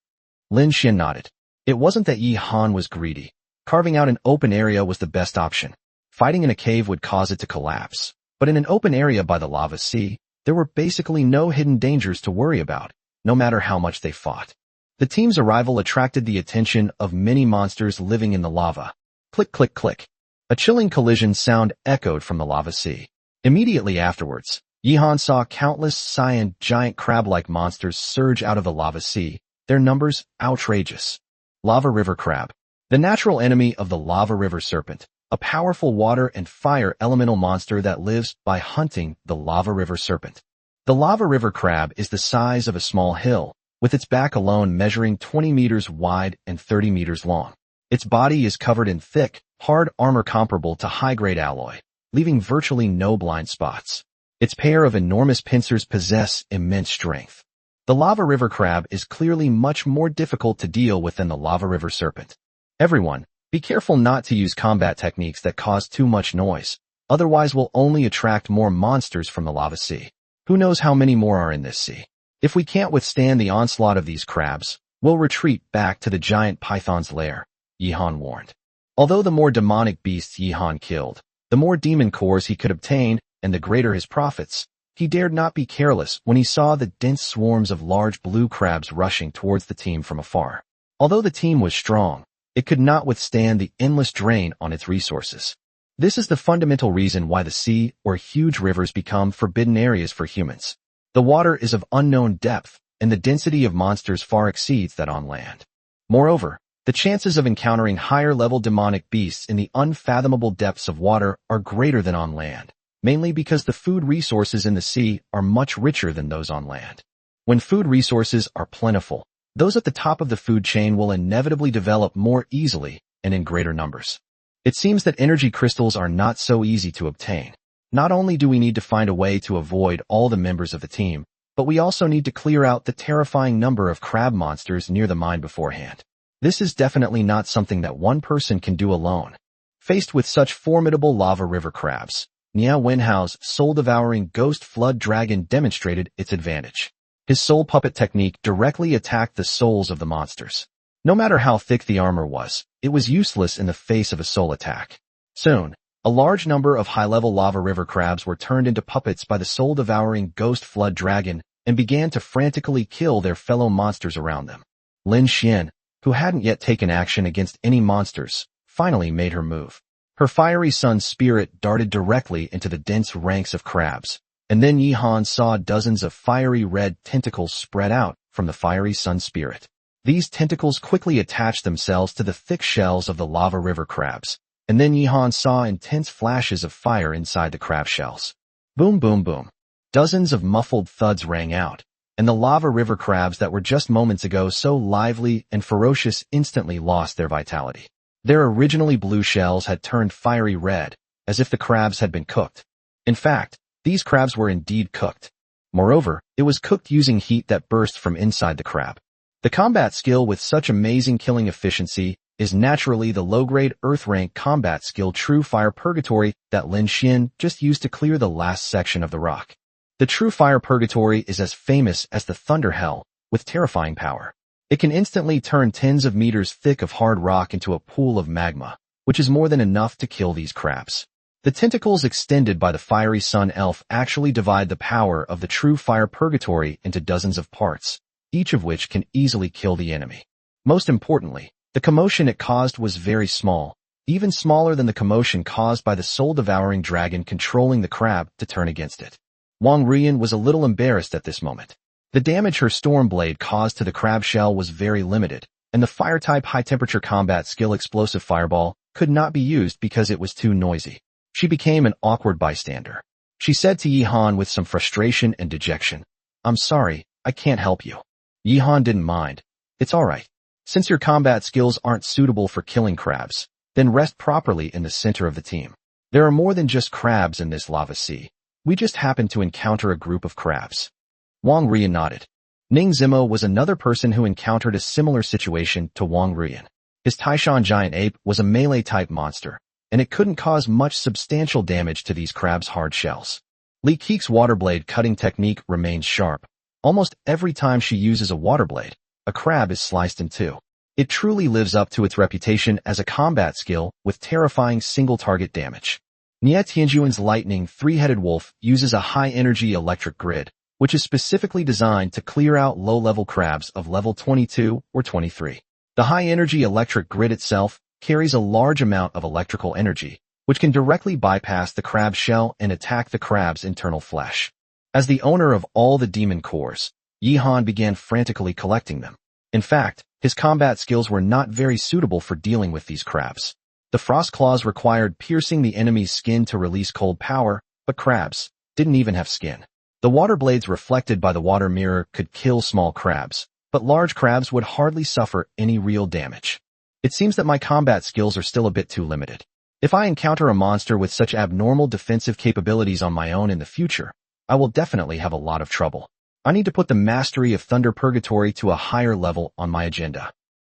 Lin Xian nodded. It wasn't that Yihan was greedy. Carving out an open area was the best option. Fighting in a cave would cause it to collapse, but in an open area by the lava sea, there were basically no hidden dangers to worry about, no matter how much they fought. The team's arrival attracted the attention of many monsters living in the lava. Click, click, click. A chilling collision sound echoed from the lava sea. Immediately afterwards, Yihan saw countless cyan giant crab-like monsters surge out of the lava sea, their numbers outrageous. Lava river crab. The natural enemy of the lava river serpent, a powerful water and fire elemental monster that lives by hunting the lava river serpent. The lava river crab is the size of a small hill, with its back alone measuring 20 meters wide and 30 meters long. Its body is covered in thick, hard armor comparable to high-grade alloy, leaving virtually no blind spots. Its pair of enormous pincers possess immense strength. The lava river crab is clearly much more difficult to deal with than the lava river serpent. Everyone, be careful not to use combat techniques that cause too much noise, otherwise we'll only attract more monsters from the lava sea. Who knows how many more are in this sea? If we can't withstand the onslaught of these crabs, we'll retreat back to the giant python's lair, Yihan warned. Although the more demonic beasts Yihan killed, the more demon cores he could obtain and the greater his profits, he dared not be careless when he saw the dense swarms of large blue crabs rushing towards the team from afar. Although the team was strong, it could not withstand the endless drain on its resources. This is the fundamental reason why the sea or huge rivers become forbidden areas for humans. The water is of unknown depth, and the density of monsters far exceeds that on land. Moreover, the chances of encountering higher-level demonic beasts in the unfathomable depths of water are greater than on land, mainly because the food resources in the sea are much richer than those on land. When food resources are plentiful, those at the top of the food chain will inevitably develop more easily and in greater numbers. It seems that energy crystals are not so easy to obtain. Not only do we need to find a way to avoid all the members of the team, but we also need to clear out the terrifying number of crab monsters near the mine beforehand. This is definitely not something that one person can do alone. Faced with such formidable lava river crabs, Nia Wenhao's soul-devouring ghost flood dragon demonstrated its advantage. His soul puppet technique directly attacked the souls of the monsters. No matter how thick the armor was, it was useless in the face of a soul attack. Soon, a large number of high-level lava river crabs were turned into puppets by the soul-devouring ghost flood dragon and began to frantically kill their fellow monsters around them. Lin Xian, who hadn't yet taken action against any monsters, finally made her move. Her fiery sun spirit darted directly into the dense ranks of crabs, and then Yihan saw dozens of fiery red tentacles spread out from the fiery sun spirit. These tentacles quickly attached themselves to the thick shells of the lava river crabs, and then Yihan saw intense flashes of fire inside the crab shells. Boom, boom, boom. Dozens of muffled thuds rang out, and the lava river crabs that were just moments ago so lively and ferocious instantly lost their vitality. Their originally blue shells had turned fiery red, as if the crabs had been cooked. In fact, these crabs were indeed cooked. Moreover, it was cooked using heat that burst from inside the crab. The combat skill with such amazing killing efficiency is naturally the low-grade Earth-rank combat skill True Fire Purgatory that Lin Xian just used to clear the last section of the rock. The True Fire Purgatory is as famous as the Thunder Hell, with terrifying power. It can instantly turn tens of meters thick of hard rock into a pool of magma, which is more than enough to kill these crabs. The tentacles extended by the fiery sun elf actually divide the power of the True Fire Purgatory into dozens of parts, each of which can easily kill the enemy. Most importantly, the commotion it caused was very small, even smaller than the commotion caused by the soul-devouring dragon controlling the crab to turn against it. Wong Ruian was a little embarrassed at this moment. The damage her storm blade caused to the crab shell was very limited, and the fire-type high-temperature combat skill explosive fireball could not be used because it was too noisy. She became an awkward bystander. She said to Yihan with some frustration and dejection, "I'm sorry, I can't help you." Yihan didn't mind. "It's alright. Since your combat skills aren't suitable for killing crabs, then rest properly in the center of the team. There are more than just crabs in this lava sea. We just happened to encounter a group of crabs." Wong Ruian nodded. Ning Zimo was another person who encountered a similar situation to Wong Ruian. His Taishan giant ape was a melee-type monster, and it couldn't cause much substantial damage to these crabs' hard shells. Li Keek's water blade cutting technique remains sharp. Almost every time she uses a water blade, a crab is sliced in two. It truly lives up to its reputation as a combat skill with terrifying single-target damage. Nie Tianjuan's lightning three-headed wolf uses a high-energy electric grid, which is specifically designed to clear out low-level crabs of level 22 or 23. The high-energy electric grid itself carries a large amount of electrical energy, which can directly bypass the crab shell and attack the crab's internal flesh. As the owner of all the demon cores, Yihan began frantically collecting them. In fact, his combat skills were not very suitable for dealing with these crabs. The frost claws required piercing the enemy's skin to release cold power, but crabs didn't even have skin. The water blades reflected by the water mirror could kill small crabs, but large crabs would hardly suffer any real damage. It seems that my combat skills are still a bit too limited. If I encounter a monster with such abnormal defensive capabilities on my own in the future, I will definitely have a lot of trouble. I need to put the mastery of Thunder Purgatory to a higher level on my agenda.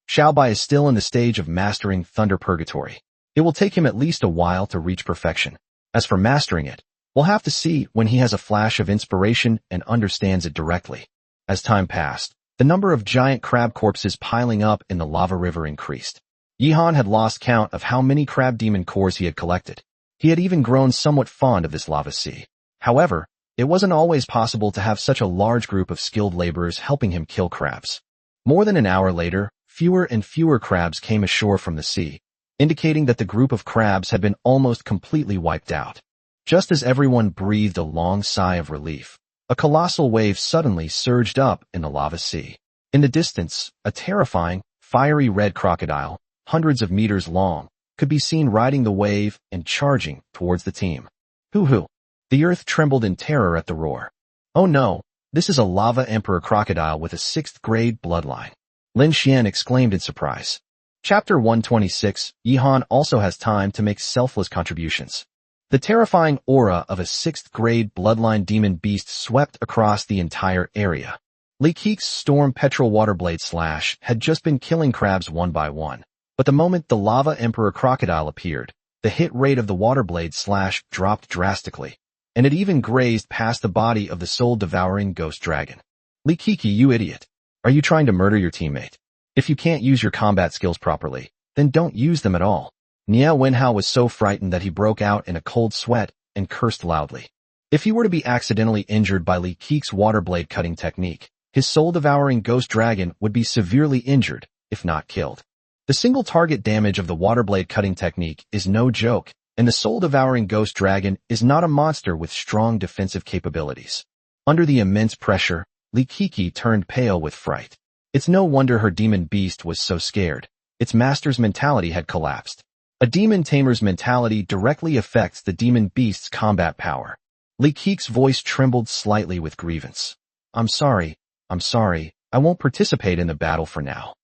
Xiaobai is still in the stage of mastering Thunder Purgatory. It will take him at least a while to reach perfection. As for mastering it, we'll have to see when he has a flash of inspiration and understands it directly. As time passed, the number of giant crab corpses piling up in the lava river increased. Yihan had lost count of how many crab demon cores he had collected. He had even grown somewhat fond of this lava sea. However, it wasn't always possible to have such a large group of skilled laborers helping him kill crabs. More than an hour later, fewer and fewer crabs came ashore from the sea, indicating that the group of crabs had been almost completely wiped out. Just as everyone breathed a long sigh of relief, a colossal wave suddenly surged up in the lava sea. In the distance, a terrifying, fiery red crocodile, hundreds of meters long, could be seen riding the wave and charging towards the team. Hoo-hoo! The earth trembled in terror at the roar. "Oh no, this is a lava emperor crocodile with a 6th grade bloodline," Lin Xian exclaimed in surprise. Chapter 126, Yihan also has time to make selfless contributions. The terrifying aura of a 6th grade bloodline demon beast swept across the entire area. Li Keek's storm petrol water blade slash had just been killing crabs one by one, but the moment the lava emperor crocodile appeared, the hit rate of the water blade slash dropped drastically, and it even grazed past the body of the soul-devouring ghost dragon. "Li Keeki, you idiot. Are you trying to murder your teammate? If you can't use your combat skills properly, then don't use them at all." Nie Wenhao was so frightened that he broke out in a cold sweat and cursed loudly. If he were to be accidentally injured by Li Keek's water blade cutting technique, his soul-devouring ghost dragon would be severely injured, if not killed. The single target damage of the water blade cutting technique is no joke, and the soul-devouring ghost dragon is not a monster with strong defensive capabilities. Under the immense pressure, Li Keeki turned pale with fright. It's no wonder her demon beast was so scared. Its master's mentality had collapsed. A demon tamer's mentality directly affects the demon beast's combat power. Li Keek's voice trembled slightly with grievance. I'm sorry. I won't participate in the battle for now.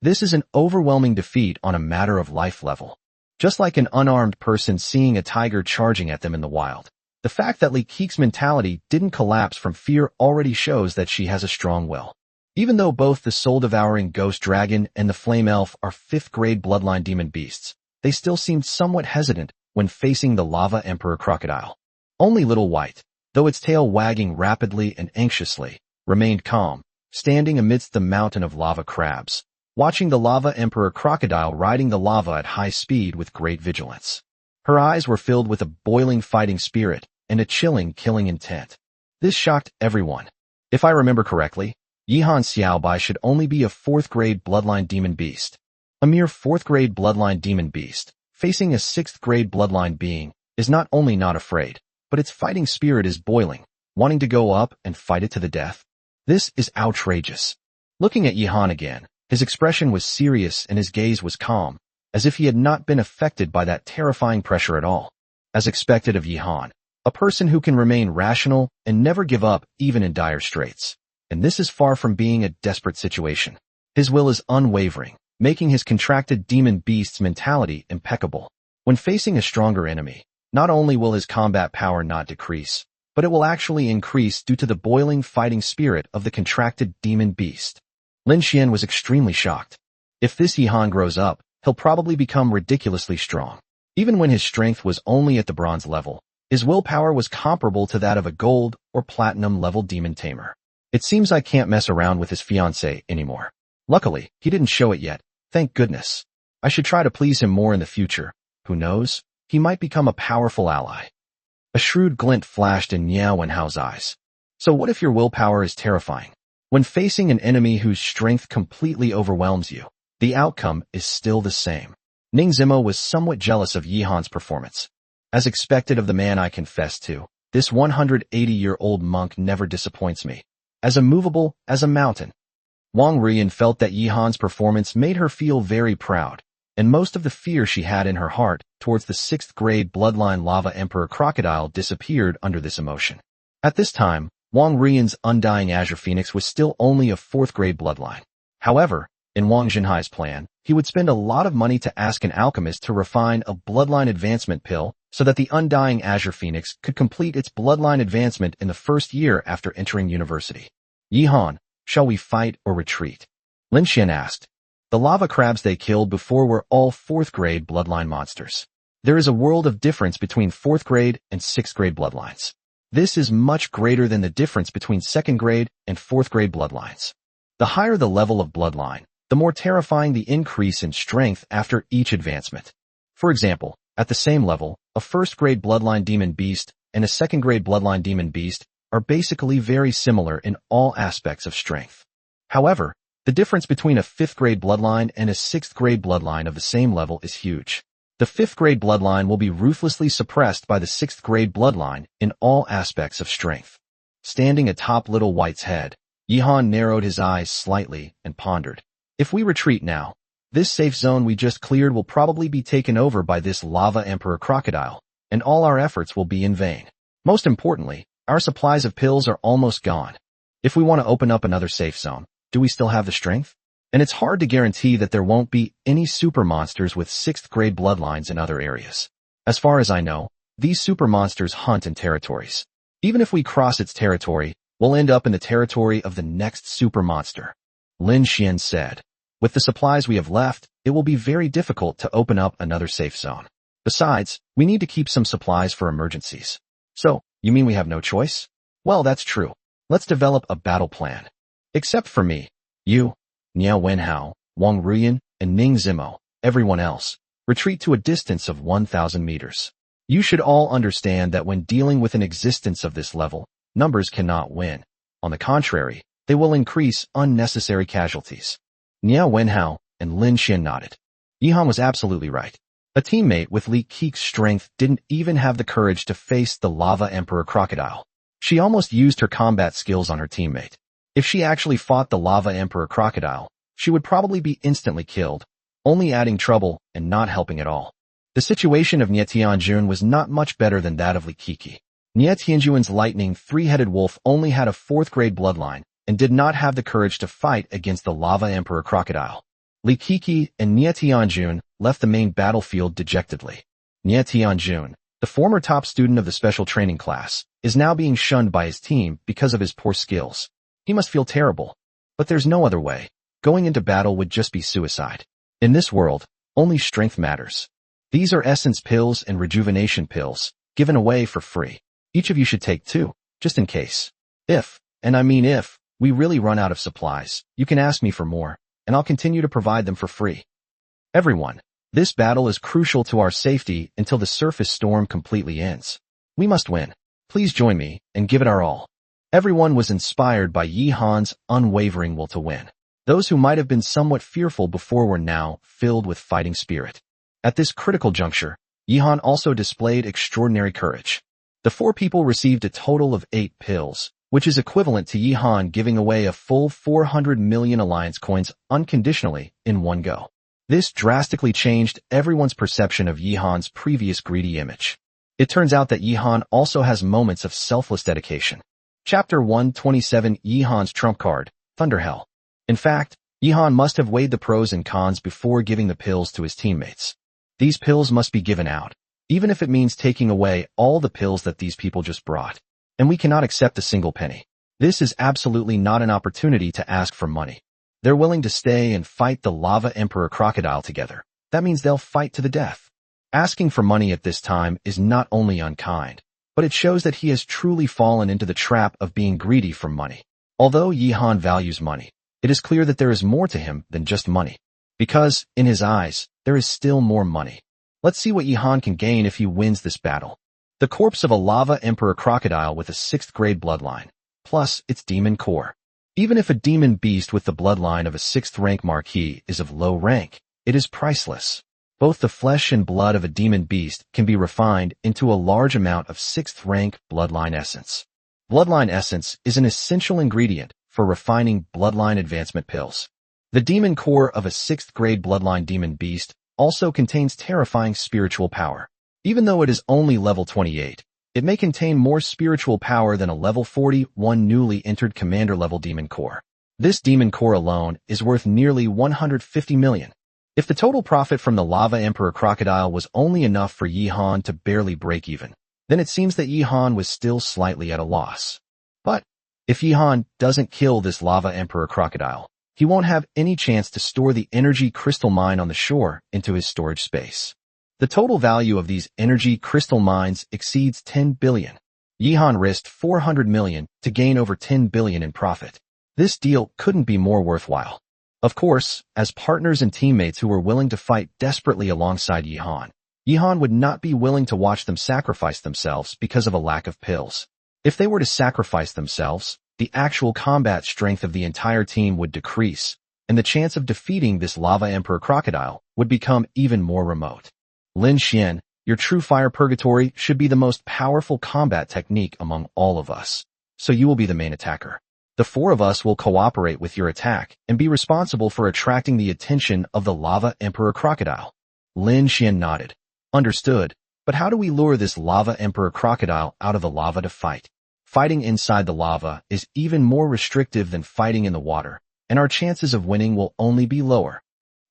This is an overwhelming defeat on a matter of life level. Just like an unarmed person seeing a tiger charging at them in the wild. The fact that Li Keek's mentality didn't collapse from fear already shows that she has a strong will. Even though both the soul-devouring ghost dragon and the flame elf are 5th-grade bloodline demon beasts, they still seemed somewhat hesitant when facing the lava emperor crocodile. Only Little White, though its tail wagging rapidly and anxiously, remained calm, standing amidst the mountain of lava crabs, watching the lava emperor crocodile riding the lava at high speed with great vigilance. Her eyes were filled with a boiling fighting spirit and a chilling killing intent. This shocked everyone. If I remember correctly, Yihan Xiaobai should only be a 4th-grade bloodline demon beast. A mere 4th-grade bloodline demon beast, facing a 6th-grade bloodline being, is not only not afraid, but its fighting spirit is boiling, wanting to go up and fight it to the death. This is outrageous. Looking at Yihan again, his expression was serious and his gaze was calm, as if he had not been affected by that terrifying pressure at all. As expected of Yihan, a person who can remain rational and never give up even in dire straits. And this is far from being a desperate situation. His will is unwavering, making his contracted demon beast's mentality impeccable. When facing a stronger enemy, not only will his combat power not decrease, but it will actually increase due to the boiling fighting spirit of the contracted demon beast. Lin Xian was extremely shocked. If this Yihan grows up, he'll probably become ridiculously strong. Even when his strength was only at the bronze level, his willpower was comparable to that of a gold or platinum level demon tamer. It seems I can't mess around with his fiancée anymore. Luckily, he didn't show it yet, thank goodness. I should try to please him more in the future. Who knows? He might become a powerful ally. A shrewd glint flashed in Niao Wenhao's eyes. So what if your willpower is terrifying? When facing an enemy whose strength completely overwhelms you, the outcome is still the same. Ning Zimo was somewhat jealous of Yihan's performance. As expected of the man I confess to, this 180-year-old monk never disappoints me. As immovable as a mountain. Wong Ruian felt that Yihan's performance made her feel very proud, and most of the fear she had in her heart towards the 6th-grade bloodline lava emperor crocodile disappeared under this emotion. At this time, Wong Ruian's undying azure phoenix was still only a 4th-grade bloodline. However, in Wang Jinhai's plan, he would spend a lot of money to ask an alchemist to refine a bloodline advancement pill so that the undying azure phoenix could complete its bloodline advancement in the first year after entering university. Yihan, shall we fight or retreat? Lin Xian asked. The lava crabs they killed before were all 4th-grade bloodline monsters. There is a world of difference between 4th-grade and 6th-grade bloodlines. This is much greater than the difference between 2nd-grade and 4th-grade bloodlines. The higher the level of bloodline, the more terrifying the increase in strength after each advancement. For example, at the same level, a 1st-grade bloodline demon beast and a 2nd-grade bloodline demon beast are basically very similar in all aspects of strength. However, the difference between a 5th-grade bloodline and a 6th-grade bloodline of the same level is huge. The 5th-grade bloodline will be ruthlessly suppressed by the 6th-grade bloodline in all aspects of strength. Standing atop Little White's head, Yihan narrowed his eyes slightly and pondered. If we retreat now, this safe zone we just cleared will probably be taken over by this lava emperor crocodile, and all our efforts will be in vain. Most importantly, our supplies of pills are almost gone. If we want to open up another safe zone, do we still have the strength? And it's hard to guarantee that there won't be any super monsters with 6th-grade bloodlines in other areas. As far as I know, these super monsters hunt in territories. Even if we cross its territory, we'll end up in the territory of the next super monster. Lin Xian said. With the supplies we have left, it will be very difficult to open up another safe zone. Besides, we need to keep some supplies for emergencies. So, you mean we have no choice? Well, that's true. Let's develop a battle plan. Except for me, you, Niao Wenhao, Wang Ruian, and Ning Zimo, everyone else, retreat to a distance of 1,000 meters. You should all understand that when dealing with an existence of this level, numbers cannot win. On the contrary, they will increase unnecessary casualties. Niao Wenhao and Lin Xian nodded. Yihan was absolutely right. A teammate with Li Keek's strength didn't even have the courage to face the lava emperor crocodile. She almost used her combat skills on her teammate. If she actually fought the Lava Emperor Crocodile, she would probably be instantly killed, only adding trouble and not helping at all. The situation of Nie Tianjun was not much better than that of Li Kiki. Nie Tianjun's lightning three-headed wolf only had a fourth-grade bloodline and did not have the courage to fight against the Lava Emperor Crocodile. Li Kiki and Nie Tianjun left the main battlefield dejectedly. Nie Tianjun, the former top student of the special training class, is now being shunned by his team because of his poor skills. He must feel terrible. But there's no other way. Going into battle would just be suicide. In this world, only strength matters. These are essence pills and rejuvenation pills, given away for free. Each of you should take 2, just in case. If, and I mean if, we really run out of supplies, you can ask me for more, and I'll continue to provide them for free. Everyone, this battle is crucial to our safety until the surface storm completely ends. We must win. Please join me and give it our all. Everyone was inspired by Yi Han's unwavering will to win. Those who might have been somewhat fearful before were now filled with fighting spirit. At this critical juncture, Yi Han also displayed extraordinary courage. The 4 people received a total of 8 pills, which is equivalent to Yi Han giving away a full 400 million alliance coins unconditionally in one go. This drastically changed everyone's perception of Yi Han's previous greedy image. It turns out that Yi Han also has moments of selfless dedication. Chapter 127 Yi Han's Trump Card, Thunderhell. In fact, Yi Han must have weighed the pros and cons before giving the pills to his teammates. These pills must be given out, even if it means taking away all the pills that these people just brought. And we cannot accept a single penny. This is absolutely not an opportunity to ask for money. They're willing to stay and fight the Lava Emperor Crocodile together. That means they'll fight to the death. Asking for money at this time is not only unkind, but it shows that he has truly fallen into the trap of being greedy for money. Although Yi Han values money, it is clear that there is more to him than just money. Because, in his eyes, there is still more money. Let's see what Yi Han can gain if he wins this battle. The corpse of a Lava Emperor Crocodile with a 6th-grade bloodline, plus its demon core. Even if a demon beast with the bloodline of a 6th-rank marquis is of low rank, it is priceless. Both the flesh and blood of a demon beast can be refined into a large amount of 6th-rank bloodline essence. Bloodline essence is an essential ingredient for refining bloodline advancement pills. The demon core of a 6th-grade bloodline demon beast also contains terrifying spiritual power. Even though it is only level 28, it may contain more spiritual power than a level 41 newly entered commander-level demon core. This demon core alone is worth nearly 150 million. If the total profit from the Lava Emperor Crocodile was only enough for Yi Han to barely break even, then it seems that Yi Han was still slightly at a loss. But if Yi Han doesn't kill this Lava Emperor Crocodile, he won't have any chance to store the energy crystal mine on the shore into his storage space. The total value of these energy crystal mines exceeds 10 billion. Yi Han risked 400 million to gain over 10 billion in profit. This deal couldn't be more worthwhile. Of course, as partners and teammates who were willing to fight desperately alongside Yi Han would not be willing to watch them sacrifice themselves because of a lack of pills. If they were to sacrifice themselves, the actual combat strength of the entire team would decrease, and the chance of defeating this Lava Emperor Crocodile would become even more remote. Lin Xian, your true fire purgatory should be the most powerful combat technique among all of us, so you will be the main attacker. The 4 of us will cooperate with your attack and be responsible for attracting the attention of the Lava Emperor Crocodile. Lin Xian nodded. Understood, but how do we lure this Lava Emperor Crocodile out of the lava to fight? Fighting inside the lava is even more restrictive than fighting in the water, and our chances of winning will only be lower.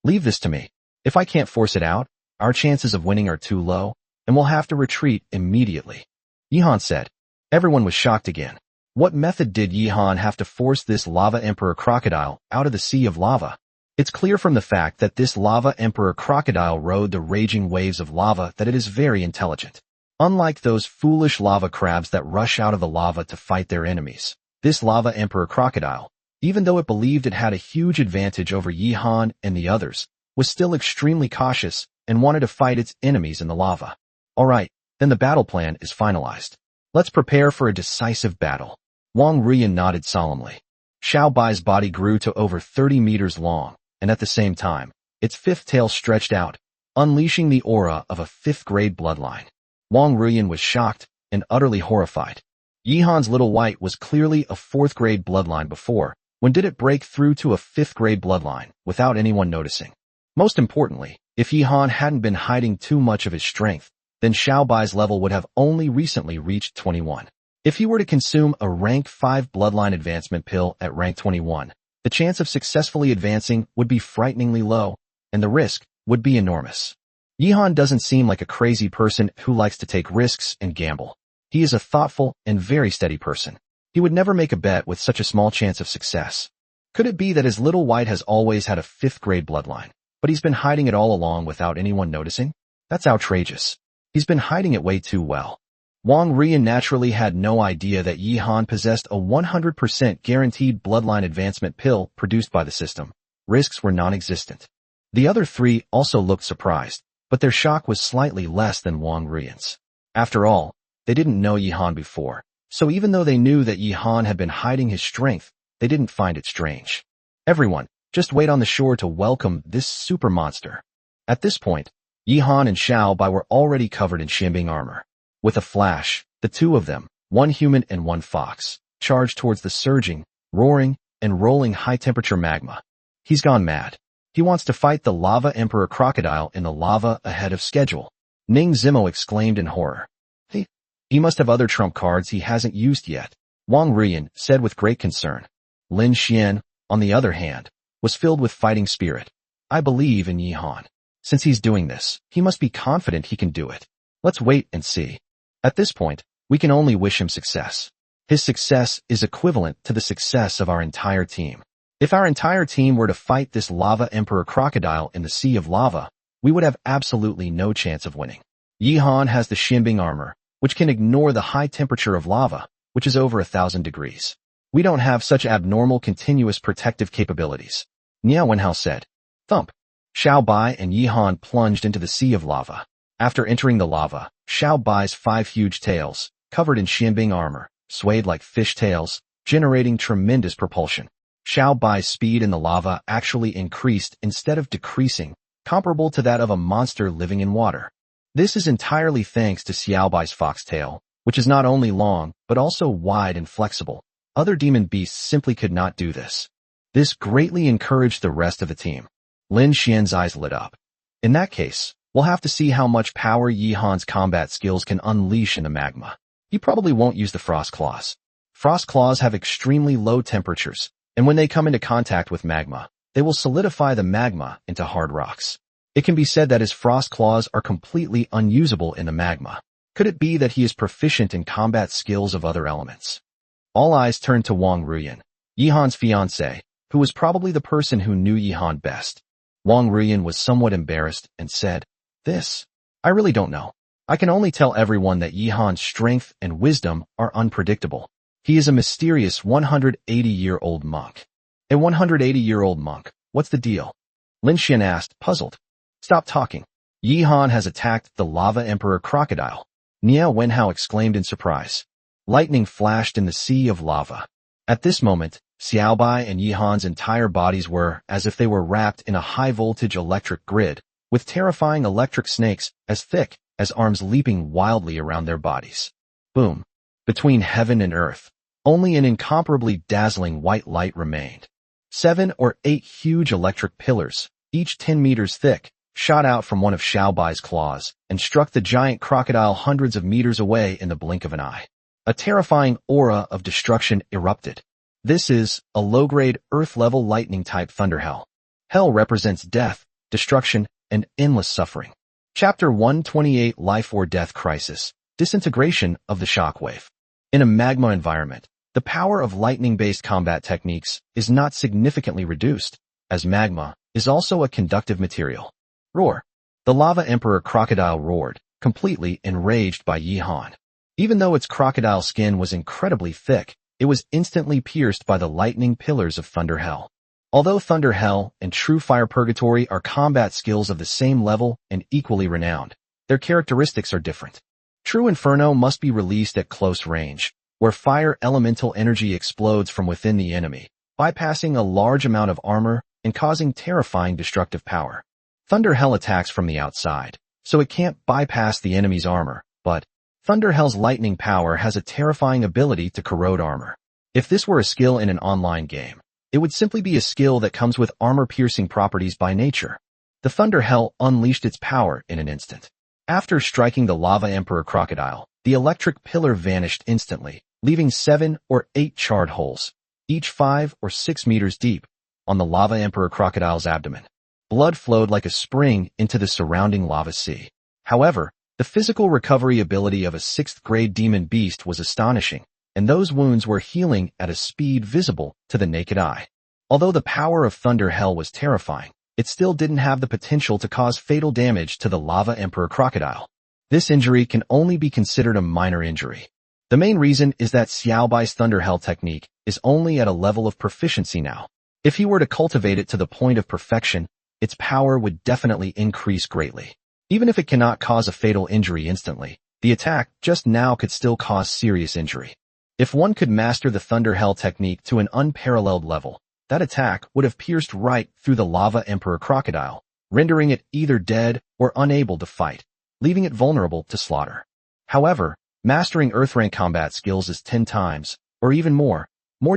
Leave this to me. If I can't force it out, our chances of winning are too low, and we'll have to retreat immediately. Yi Han said. Everyone was shocked again. What method did Yi Han have to force this Lava Emperor Crocodile out of the sea of lava? It's clear from the fact that this Lava Emperor Crocodile rode the raging waves of lava that it is very intelligent. Unlike those foolish lava crabs that rush out of the lava to fight their enemies, this Lava Emperor Crocodile, even though it believed it had a huge advantage over Yi Han and the others, was still extremely cautious and wanted to fight its enemies in the lava. Alright, then the battle plan is finalized. Let's prepare for a decisive battle. Wong Ruian nodded solemnly. Xiao Bai's body grew to over 30 meters long, and at the same time, its 5th tail stretched out, unleashing the aura of a 5th-grade bloodline. Wong Ruian was shocked and utterly horrified. Yihan's little white was clearly a 4th-grade bloodline before. When did it break through to a 5th-grade bloodline without anyone noticing? Most importantly, if Yihan hadn't been hiding too much of his strength, then Xiaobai's level would have only recently reached 21. If he were to consume a rank 5 bloodline advancement pill at rank 21, the chance of successfully advancing would be frighteningly low, and the risk would be enormous. Yihan doesn't seem like a crazy person who likes to take risks and gamble. He is a thoughtful and very steady person. He would never make a bet with such a small chance of success. Could it be that his little white has always had a 5th-grade bloodline, but he's been hiding it all along without anyone noticing? That's outrageous. He's been hiding it way too well. Wong Ruian naturally had no idea that Yihan possessed a 100% guaranteed bloodline advancement pill produced by the system. Risks were non-existent. The other 3 also looked surprised, but their shock was slightly less than Wong Ruian's. After all, they didn't know Yihan before, so even though they knew that Yihan had been hiding his strength, they didn't find it strange. Everyone, just wait on the shore to welcome this super monster. At this point, Yihan and Xiaobai were already covered in Xianbing armor. With a flash, the 2 of them, one human and one fox, charged towards the surging, roaring, and rolling high-temperature magma. He's gone mad. He wants to fight the Lava Emperor Crocodile in the lava ahead of schedule. Ning Zimo exclaimed in horror. He must have other trump cards he hasn't used yet, Wong Ruian said with great concern. Lin Xian, on the other hand, was filled with fighting spirit. I believe in Yihan. Since he's doing this, he must be confident he can do it. Let's wait and see. At this point, we can only wish him success. His success is equivalent to the success of our entire team. If our entire team were to fight this Lava Emperor Crocodile in the Sea of Lava, we would have absolutely no chance of winning. Yihan has the Xianbing armor, which can ignore the high temperature of lava, which is over 1,000 degrees. We don't have such abnormal continuous protective capabilities. Niao Wenhao said. Thump. Xiaobai and Yihan plunged into the sea of lava. After entering the lava, Xiaobai's 5 huge tails, covered in Xianbing armor, swayed like fish tails, generating tremendous propulsion. Xiaobai's speed in the lava actually increased instead of decreasing, comparable to that of a monster living in water. This is entirely thanks to Xiaobai's foxtail, which is not only long, but also wide and flexible. Other demon beasts simply could not do this. This greatly encouraged the rest of the team. Lin Xian's eyes lit up. In that case, we'll have to see how much power Yihan's combat skills can unleash in the magma. He probably won't use the frost claws. Frost claws have extremely low temperatures, and when they come into contact with magma, they will solidify the magma into hard rocks. It can be said that his frost claws are completely unusable in the magma. Could it be that he is proficient in combat skills of other elements? All eyes turned to Wong Ruian, Yihan's fiancé, who was probably the person who knew Yihan best. Wong Ruian was somewhat embarrassed and said, I really don't know. I can only tell everyone that Yihan's strength and wisdom are unpredictable. He is a mysterious 180-year-old monk. A 180-year-old monk, what's the deal? Lin Xian asked, puzzled. Stop talking. Yihan has attacked the Lava Emperor Crocodile. Niao Wenhao exclaimed in surprise. Lightning flashed in the sea of lava. At this moment, Xiaobai and Yihan's entire bodies were as if they were wrapped in a high-voltage electric grid, with terrifying electric snakes as thick as arms leaping wildly around their bodies. Boom. Between heaven and earth, only an incomparably dazzling white light remained. 7 or 8 huge electric pillars, each 10 meters thick, shot out from one of Xiaobai's claws and struck the giant crocodile hundreds of meters away in the blink of an eye. A terrifying aura of destruction erupted. This is a low-grade, Earth-level lightning-type thunderhell. Hell represents death, destruction, and endless suffering. Chapter 128 Life or Death Crisis, Disintegration of the Shockwave. In a magma environment, the power of lightning-based combat techniques is not significantly reduced, as magma is also a conductive material. Roar. The Lava Emperor Crocodile roared, completely enraged by Yihan. Even though its crocodile skin was incredibly thick, it was instantly pierced by the lightning pillars of Thunder Hell. Although Thunder Hell and True Fire Purgatory are combat skills of the same level and equally renowned, their characteristics are different. True Inferno must be released at close range, where fire elemental energy explodes from within the enemy, bypassing a large amount of armor and causing terrifying destructive power. Thunder Hell attacks from the outside, so it can't bypass the enemy's armor, but Thunderhell's lightning power has a terrifying ability to corrode armor. If this were a skill in an online game, it would simply be a skill that comes with armor-piercing properties by nature. The Thunderhell unleashed its power in an instant. After striking the Lava Emperor Crocodile, the electric pillar vanished instantly, leaving 7 or 8 charred holes, each 5 or 6 meters deep, on the Lava Emperor Crocodile's abdomen. Blood flowed like a spring into the surrounding lava sea. However, the physical recovery ability of a 6th-grade demon beast was astonishing, and those wounds were healing at a speed visible to the naked eye. Although the power of Thunderhell was terrifying, it still didn't have the potential to cause fatal damage to the Lava Emperor Crocodile. This injury can only be considered a minor injury. The main reason is that Xiaobai's Thunderhell technique is only at a level of proficiency now. If he were to cultivate it to the point of perfection, its power would definitely increase greatly. Even if it cannot cause a fatal injury instantly, the attack just now could still cause serious injury. If one could master the Thunderhell technique to an unparalleled level, that attack would have pierced right through the Lava Emperor Crocodile, rendering it either dead or unable to fight, leaving it vulnerable to slaughter. However, mastering Earth-rank combat skills is 10 times, or even more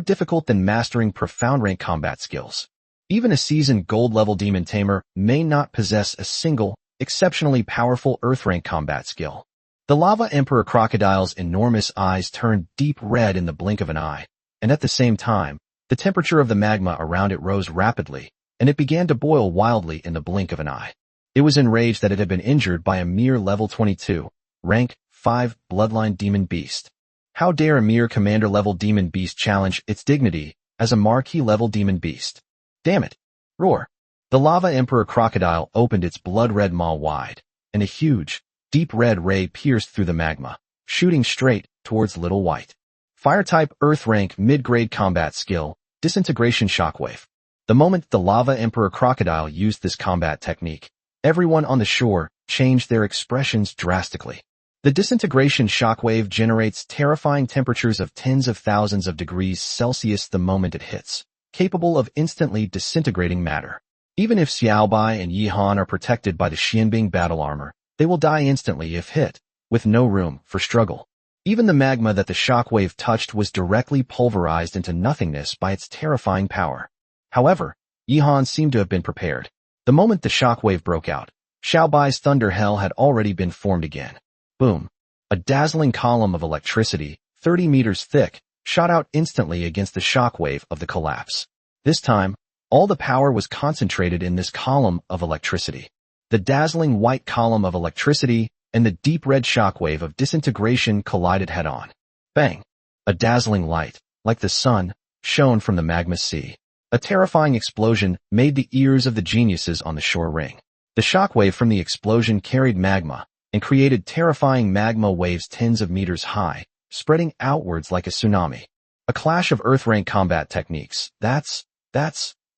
difficult than mastering profound rank combat skills. Even a seasoned gold-level demon tamer may not possess a single, exceptionally powerful Earth-rank combat skill. The Lava Emperor Crocodile's enormous eyes turned deep red in the blink of an eye, and at the same time, the temperature of the magma around it rose rapidly, and it began to boil wildly in the blink of an eye. It was enraged that it had been injured by a mere level 22, rank 5 bloodline demon beast. How dare a mere commander-level demon beast challenge its dignity as a marquee-level demon beast? Damn it! Roar! The Lava Emperor Crocodile opened its blood-red maw wide, and a huge, deep red ray pierced through the magma, shooting straight towards Little White. Fire-type Earth-rank mid-grade combat skill, Disintegration Shockwave. The moment the Lava Emperor Crocodile used this combat technique, everyone on the shore changed their expressions drastically. The Disintegration Shockwave generates terrifying temperatures of tens of thousands of degrees Celsius the moment it hits, capable of instantly disintegrating matter. Even if Xiaobai and Yihan are protected by the Xianbing battle armor, they will die instantly if hit, with no room for struggle. Even the magma that the shockwave touched was directly pulverized into nothingness by its terrifying power. However, Yihan seemed to have been prepared. The moment the shockwave broke out, Xiaobai's thunder hell had already been formed again. Boom! A dazzling column of electricity, 30 meters thick, shot out instantly against the shockwave of the collapse. This time, all the power was concentrated in this column of electricity. The dazzling white column of electricity and the deep red shockwave of disintegration collided head-on. Bang! A dazzling light, like the sun, shone from the magma sea. A terrifying explosion made the ears of the geniuses on the shore ring. The shockwave from the explosion carried magma and created terrifying magma waves tens of meters high, spreading outwards like a tsunami. A clash of Earth-rank combat techniques. That's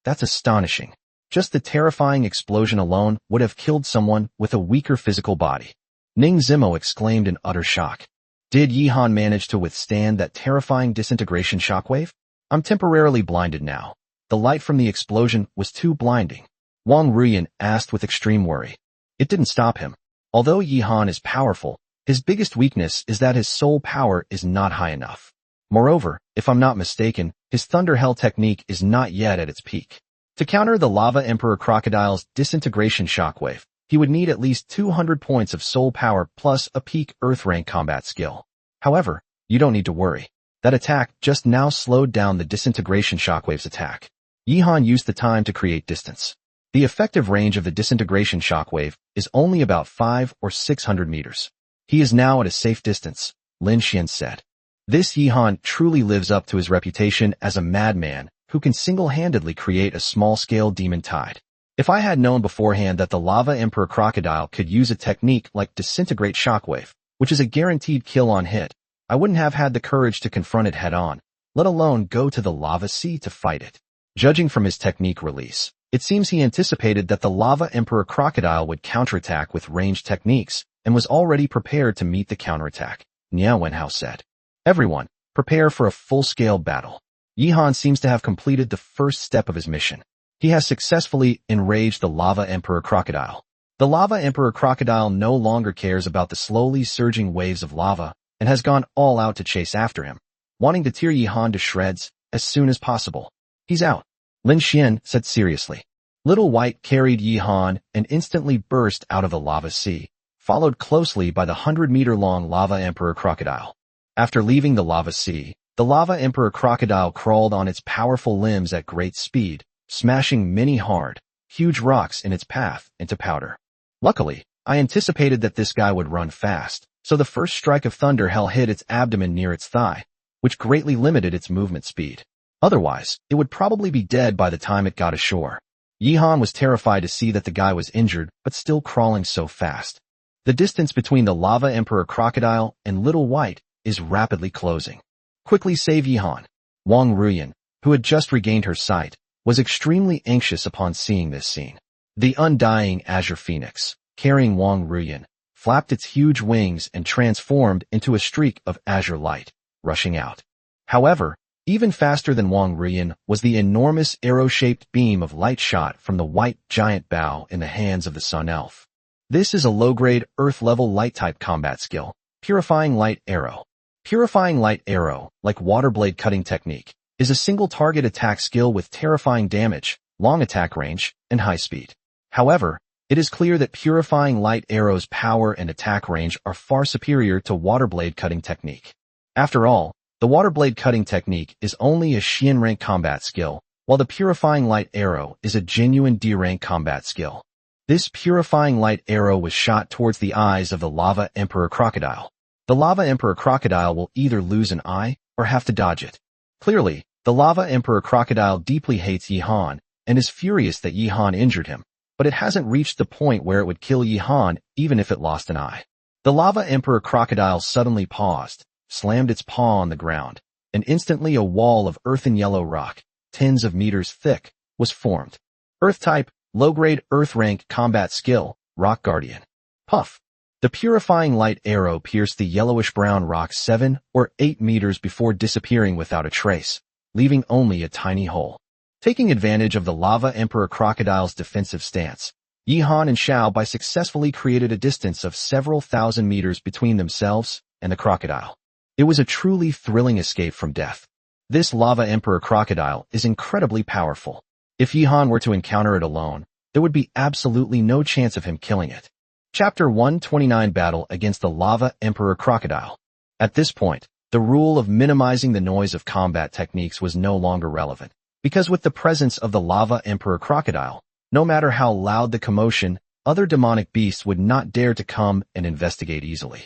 astonishing. Just the terrifying explosion alone would have killed someone with a weaker physical body. Ning Zimo exclaimed in utter shock. Did Yihan manage to withstand that terrifying disintegration shockwave? I'm temporarily blinded now. The light from the explosion was too blinding. Wong Ruian asked with extreme worry. It didn't stop him. Although Yihan is powerful, his biggest weakness is that his soul power is not high enough. Moreover, if I'm not mistaken, his Thunder Hell technique is not yet at its peak. To counter the Lava Emperor Crocodile's disintegration shockwave, he would need at least 200 points of soul power plus a peak Earth rank combat skill. However, you don't need to worry. That attack just now slowed down the disintegration shockwave's attack. Yihan used the time to create distance. The effective range of the disintegration shockwave is only about 500 or 600 meters. He is now at a safe distance, Lin Xian said. This Yihan truly lives up to his reputation as a madman who can single-handedly create a small-scale demon tide. If I had known beforehand that the Lava Emperor Crocodile could use a technique like Disintegrate Shockwave, which is a guaranteed kill on hit, I wouldn't have had the courage to confront it head-on, let alone go to the lava sea to fight it. Judging from his technique release, it seems he anticipated that the Lava Emperor Crocodile would counterattack with ranged techniques and was already prepared to meet the counterattack, Niao Wenhao said. Everyone, prepare for a full-scale battle. Yihan seems to have completed the first step of his mission. He has successfully enraged the Lava Emperor Crocodile. The Lava Emperor Crocodile no longer cares about the slowly surging waves of lava and has gone all out to chase after him, wanting to tear Yihan to shreds as soon as possible. He's out, Lin Xian said seriously. Little White carried Yihan and instantly burst out of the lava sea, followed closely by the 100-meter-long Lava Emperor Crocodile. After leaving the lava sea, the Lava Emperor Crocodile crawled on its powerful limbs at great speed, smashing many hard, huge rocks in its path into powder. Luckily, I anticipated that this guy would run fast, so the first strike of thunder hell hit its abdomen near its thigh, which greatly limited its movement speed. Otherwise, it would probably be dead by the time it got ashore. Yihan was terrified to see that the guy was injured but still crawling so fast. The distance between the Lava Emperor Crocodile and Little White is rapidly closing. Quickly save Yihan. Wong Ruian, who had just regained her sight, was extremely anxious upon seeing this scene. The undying Azure Phoenix, carrying Wong Ruian, flapped its huge wings and transformed into a streak of azure light, rushing out. However, even faster than Wong Ruian was the enormous arrow-shaped beam of light shot from the white giant bow in the hands of the Sun Elf. This is a low-grade, Earth-level light-type combat skill, Purifying Light Arrow. Purifying Light Arrow, like Water Blade Cutting Technique, is a single-target attack skill with terrifying damage, long attack range, and high speed. However, it is clear that Purifying Light Arrow's power and attack range are far superior to Water Blade Cutting Technique. After all, the Water Blade Cutting Technique is only a Xian rank combat skill, while the Purifying Light Arrow is a genuine D rank combat skill. This Purifying Light Arrow was shot towards the eyes of the Lava Emperor Crocodile. The Lava Emperor Crocodile will either lose an eye or have to dodge it. Clearly, the Lava Emperor Crocodile deeply hates Yihan and is furious that Yihan injured him, but it hasn't reached the point where it would kill Yihan even if it lost an eye. The Lava Emperor Crocodile suddenly paused, slammed its paw on the ground, and instantly a wall of earthen yellow rock, tens of meters thick, was formed. Earth-type, low-grade Earth-rank combat skill, Rock Guardian. Puff. The Purifying Light Arrow pierced the yellowish-brown rock 7 or 8 meters before disappearing without a trace, leaving only a tiny hole. Taking advantage of the Lava Emperor Crocodile's defensive stance, Yihan and Xiao Bai successfully created a distance of several thousand meters between themselves and the crocodile. It was a truly thrilling escape from death. This Lava Emperor Crocodile is incredibly powerful. If Yihan were to encounter it alone, there would be absolutely no chance of him killing it. Chapter 129 Battle against the Lava Emperor Crocodile. At this point, the rule of minimizing the noise of combat techniques was no longer relevant, because with the presence of the Lava Emperor Crocodile, no matter how loud the commotion, other demonic beasts would not dare to come and investigate easily.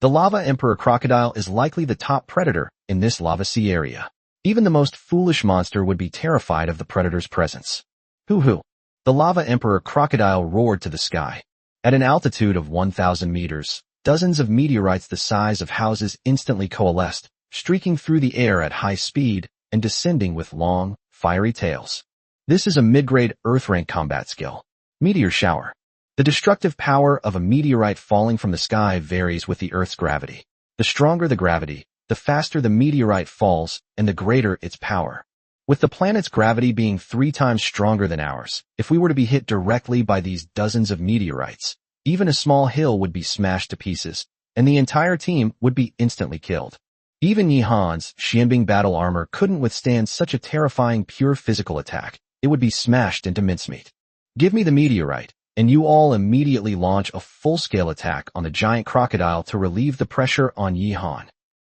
The Lava Emperor Crocodile is likely the top predator in this lava sea area. Even the most foolish monster would be terrified of the predator's presence. Hoo-hoo! The Lava Emperor Crocodile roared to the sky. At an altitude of 1,000 meters, dozens of meteorites the size of houses instantly coalesced, streaking through the air at high speed and descending with long, fiery tails. This is a mid-grade Earth-rank combat skill. Meteor Shower. The destructive power of a meteorite falling from the sky varies with the Earth's gravity. The stronger the gravity, the faster the meteorite falls and the greater its power. With the planet's gravity being 3 times stronger than ours, if we were to be hit directly by these dozens of meteorites, even a small hill would be smashed to pieces, and the entire team would be instantly killed. Even Yihan's Xianbing battle armor couldn't withstand such a terrifying pure physical attack. It would be smashed into mincemeat. Give me the meteorite, and you all immediately launch a full-scale attack on the giant crocodile to relieve the pressure on Yihan.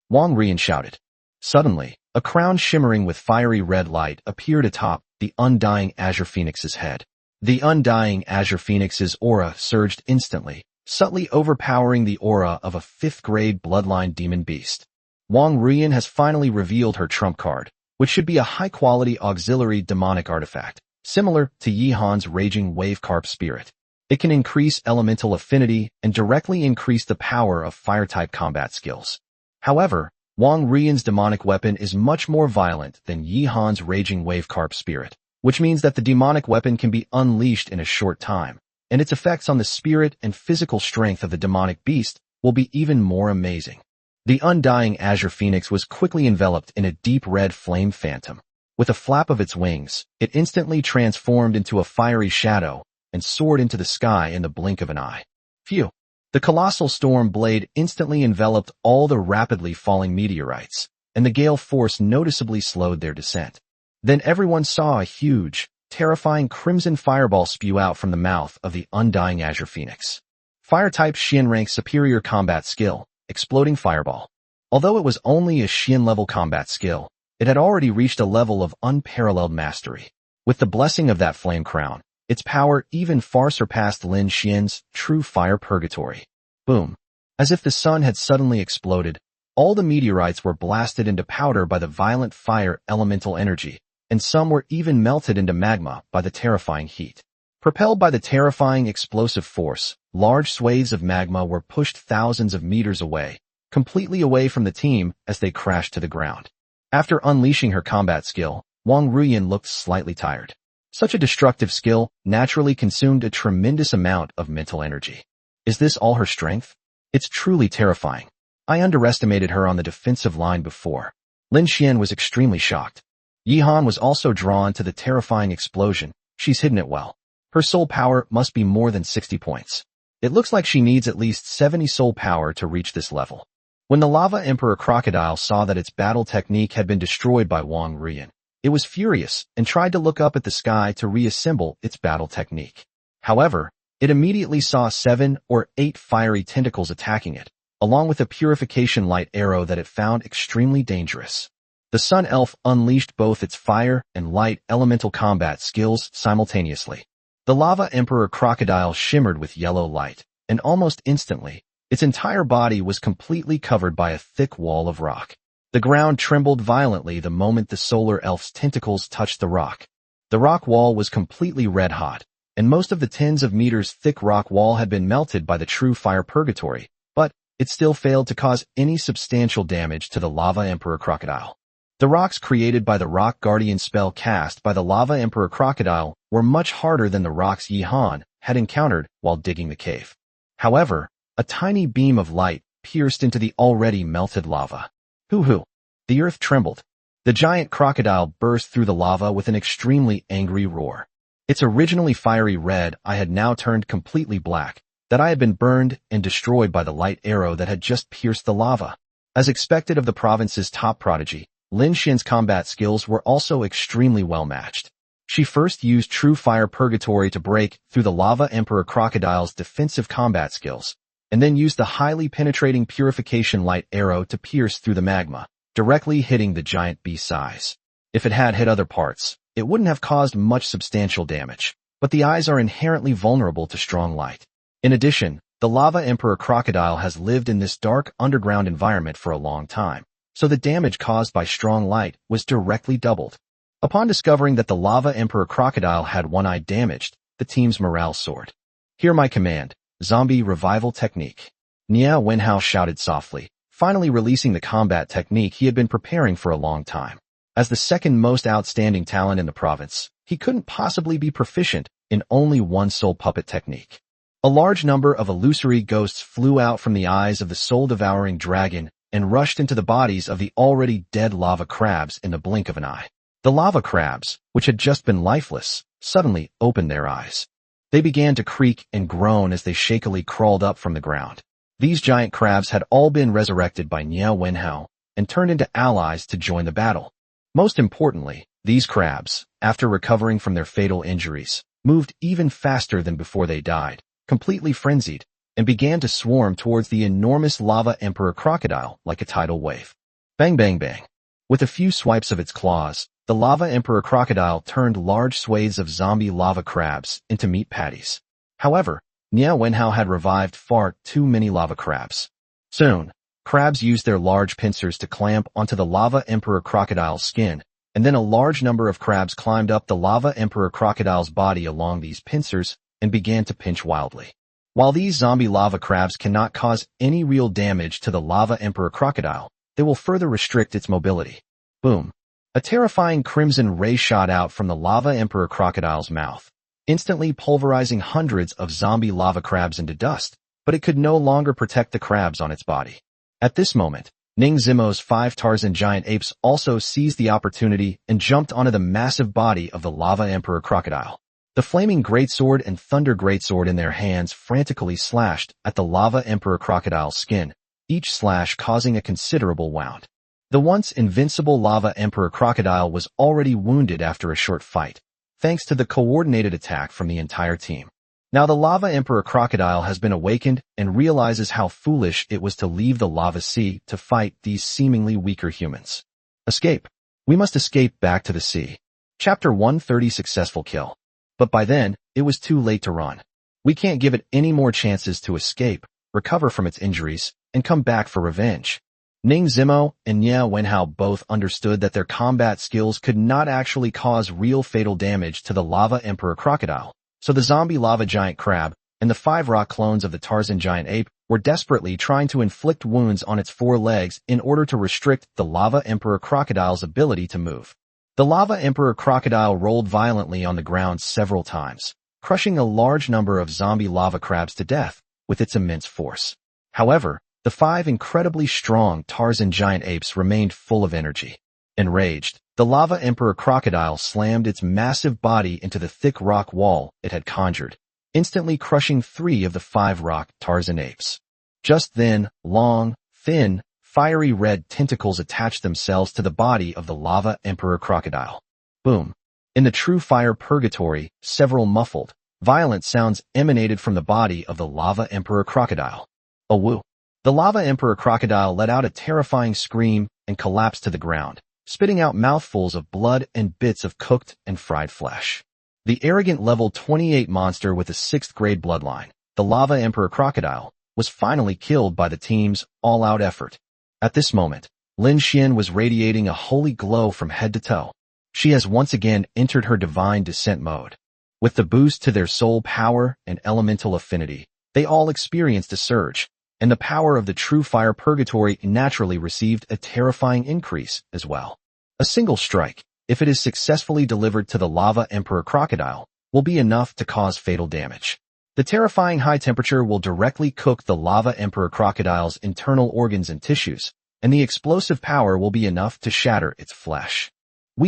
Wong Ruian shouted. Suddenly, a crown shimmering with fiery red light appeared atop the undying Azure Phoenix's head. The undying Azure Phoenix's aura surged instantly, subtly overpowering the aura of a 5th-grade bloodline demon beast. Wong Ruian has finally revealed her trump card, which should be a high-quality auxiliary demonic artifact, similar to Yihan's Raging Wave Carp Spirit. It can increase elemental affinity and directly increase the power of fire-type combat skills. However, Wong Ruian's demonic weapon is much more violent than Yihan's Raging Wave Carp Spirit, which means that the demonic weapon can be unleashed in a short time, and its effects on the spirit and physical strength of the demonic beast will be even more amazing. The undying Azure Phoenix was quickly enveloped in a deep red flame phantom. With a flap of its wings, it instantly transformed into a fiery shadow and soared into the sky in the blink of an eye. Phew! The colossal storm blade instantly enveloped all the rapidly falling meteorites, and the gale force noticeably slowed their descent. Then everyone saw a huge, terrifying crimson fireball spew out from the mouth of the undying Azure Phoenix. Fire-type Xian ranks superior combat skill, exploding fireball. Although it was only a Xian-level combat skill, it had already reached a level of unparalleled mastery. With the blessing of that flame crown, its power even far surpassed Lin Xian's true fire purgatory. Boom. As if the sun had suddenly exploded, all the meteorites were blasted into powder by the violent fire elemental energy, and some were even melted into magma by the terrifying heat. Propelled by the terrifying explosive force, large swathes of magma were pushed thousands of meters away, completely away from the team as they crashed to the ground. After unleashing her combat skill, Wong Ruian looked slightly tired. Such a destructive skill naturally consumed a tremendous amount of mental energy. Is this all her strength? It's truly terrifying. I underestimated her on the defensive line before. Lin Xian was extremely shocked. Yihan was also drawn to the terrifying explosion. She's hidden it well. Her soul power must be more than 60 points. It looks like she needs at least 70 soul power to reach this level. When the Lava Emperor Crocodile saw that its battle technique had been destroyed by Wong Ruian, it was furious and tried to look up at the sky to reassemble its battle technique. However, it immediately saw 7 or 8 fiery tentacles attacking it, along with a purification light arrow that it found extremely dangerous. The Sun Elf unleashed both its fire and light elemental combat skills simultaneously. The Lava Emperor Crocodile shimmered with yellow light, and almost instantly, its entire body was completely covered by a thick wall of rock. The ground trembled violently the moment the Solar Elf's tentacles touched the rock. The rock wall was completely red-hot, and most of the tens of meters thick rock wall had been melted by the true fire purgatory, but it still failed to cause any substantial damage to the Lava Emperor Crocodile. The rocks created by the Rock Guardian spell cast by the Lava Emperor Crocodile were much harder than the rocks Yihan had encountered while digging the cave. However, a tiny beam of light pierced into the already melted lava. Hoo-hoo! The earth trembled. The giant crocodile burst through the lava with an extremely angry roar. Its originally fiery red eye had now turned completely black. That eye had been burned and destroyed by the light arrow that had just pierced the lava. As expected of the province's top prodigy, Lin Xian's combat skills were also extremely well matched. She first used True Fire Purgatory to break through the Lava Emperor Crocodile's defensive combat skills, and then used the highly penetrating Purification Light arrow to pierce through the magma, directly hitting the giant beast's eyes. If it had hit other parts, it wouldn't have caused much substantial damage, but the eyes are inherently vulnerable to strong light. In addition, the Lava Emperor Crocodile has lived in this dark underground environment for a long time, so the damage caused by strong light was directly doubled. Upon discovering that the Lava Emperor Crocodile had one eye damaged, the team's morale soared. Hear my command, Zombie Revival Technique. Nia Wenhao shouted softly, finally releasing the combat technique he had been preparing for a long time. As the second most outstanding talent in the province, he couldn't possibly be proficient in only one soul puppet technique. A large number of illusory ghosts flew out from the eyes of the soul-devouring dragon and rushed into the bodies of the already dead lava crabs in the blink of an eye. The lava crabs, which had just been lifeless, suddenly opened their eyes. They began to creak and groan as they shakily crawled up from the ground. These giant crabs had all been resurrected by Niao Wenhao and turned into allies to join the battle. Most importantly, these crabs, after recovering from their fatal injuries, moved even faster than before they died, completely frenzied, and began to swarm towards the enormous Lava Emperor Crocodile like a tidal wave. Bang bang bang. With a few swipes of its claws, the Lava Emperor Crocodile turned large swathes of zombie lava crabs into meat patties. However, Niao Wenhao had revived far too many lava crabs. Soon, crabs used their large pincers to clamp onto the Lava Emperor Crocodile's skin, and then a large number of crabs climbed up the Lava Emperor Crocodile's body along these pincers and began to pinch wildly. While these zombie lava crabs cannot cause any real damage to the Lava Emperor Crocodile, they will further restrict its mobility. Boom. A terrifying crimson ray shot out from the Lava Emperor Crocodile's mouth, instantly pulverizing hundreds of zombie lava crabs into dust, but it could no longer protect the crabs on its body. At this moment, Ning Zimo's 5 Tarzan giant apes also seized the opportunity and jumped onto the massive body of the Lava Emperor Crocodile. The flaming greatsword and thunder greatsword in their hands frantically slashed at the Lava Emperor Crocodile's skin, each slash causing a considerable wound. The once invincible Lava Emperor Crocodile was already wounded after a short fight, thanks to the coordinated attack from the entire team. Now the Lava Emperor Crocodile has been awakened and realizes how foolish it was to leave the lava sea to fight these seemingly weaker humans. Escape. We must escape back to the sea. Chapter 130 Successful Kill. But by then, it was too late to run. We can't give it any more chances to escape, recover from its injuries, and come back for revenge. Ning Zimo and Nia Wenhao both understood that their combat skills could not actually cause real fatal damage to the Lava Emperor Crocodile. So the zombie lava giant crab and the 5 rock clones of the Tarzan giant ape were desperately trying to inflict wounds on its 4 legs in order to restrict the Lava Emperor Crocodile's ability to move. The Lava Emperor Crocodile rolled violently on the ground several times, crushing a large number of zombie lava crabs to death with its immense force. However, the 5 incredibly strong Tarzan giant apes remained full of energy. Enraged, the Lava Emperor Crocodile slammed its massive body into the thick rock wall it had conjured, instantly crushing 3 of the 5 rock Tarzan apes. Just then, long, thin, fiery red tentacles attached themselves to the body of the Lava Emperor Crocodile. Boom. In the true fire purgatory, several muffled, violent sounds emanated from the body of the Lava Emperor Crocodile. Oh woo. The Lava Emperor Crocodile let out a terrifying scream and collapsed to the ground, spitting out mouthfuls of blood and bits of cooked and fried flesh. The arrogant level 28 monster with a 6th grade bloodline, the Lava Emperor Crocodile, was finally killed by the team's all-out effort. At this moment, Lin Xian was radiating a holy glow from head to toe. She has once again entered her divine descent mode. With the boost to their soul power and elemental affinity, they all experienced a surge, and the power of the true fire purgatory naturally received a terrifying increase as well. A single strike, if it is successfully delivered to the Lava Emperor Crocodile, will be enough to cause fatal damage. The terrifying high temperature will directly cook the Lava Emperor Crocodile's internal organs and tissues, and the explosive power will be enough to shatter its flesh.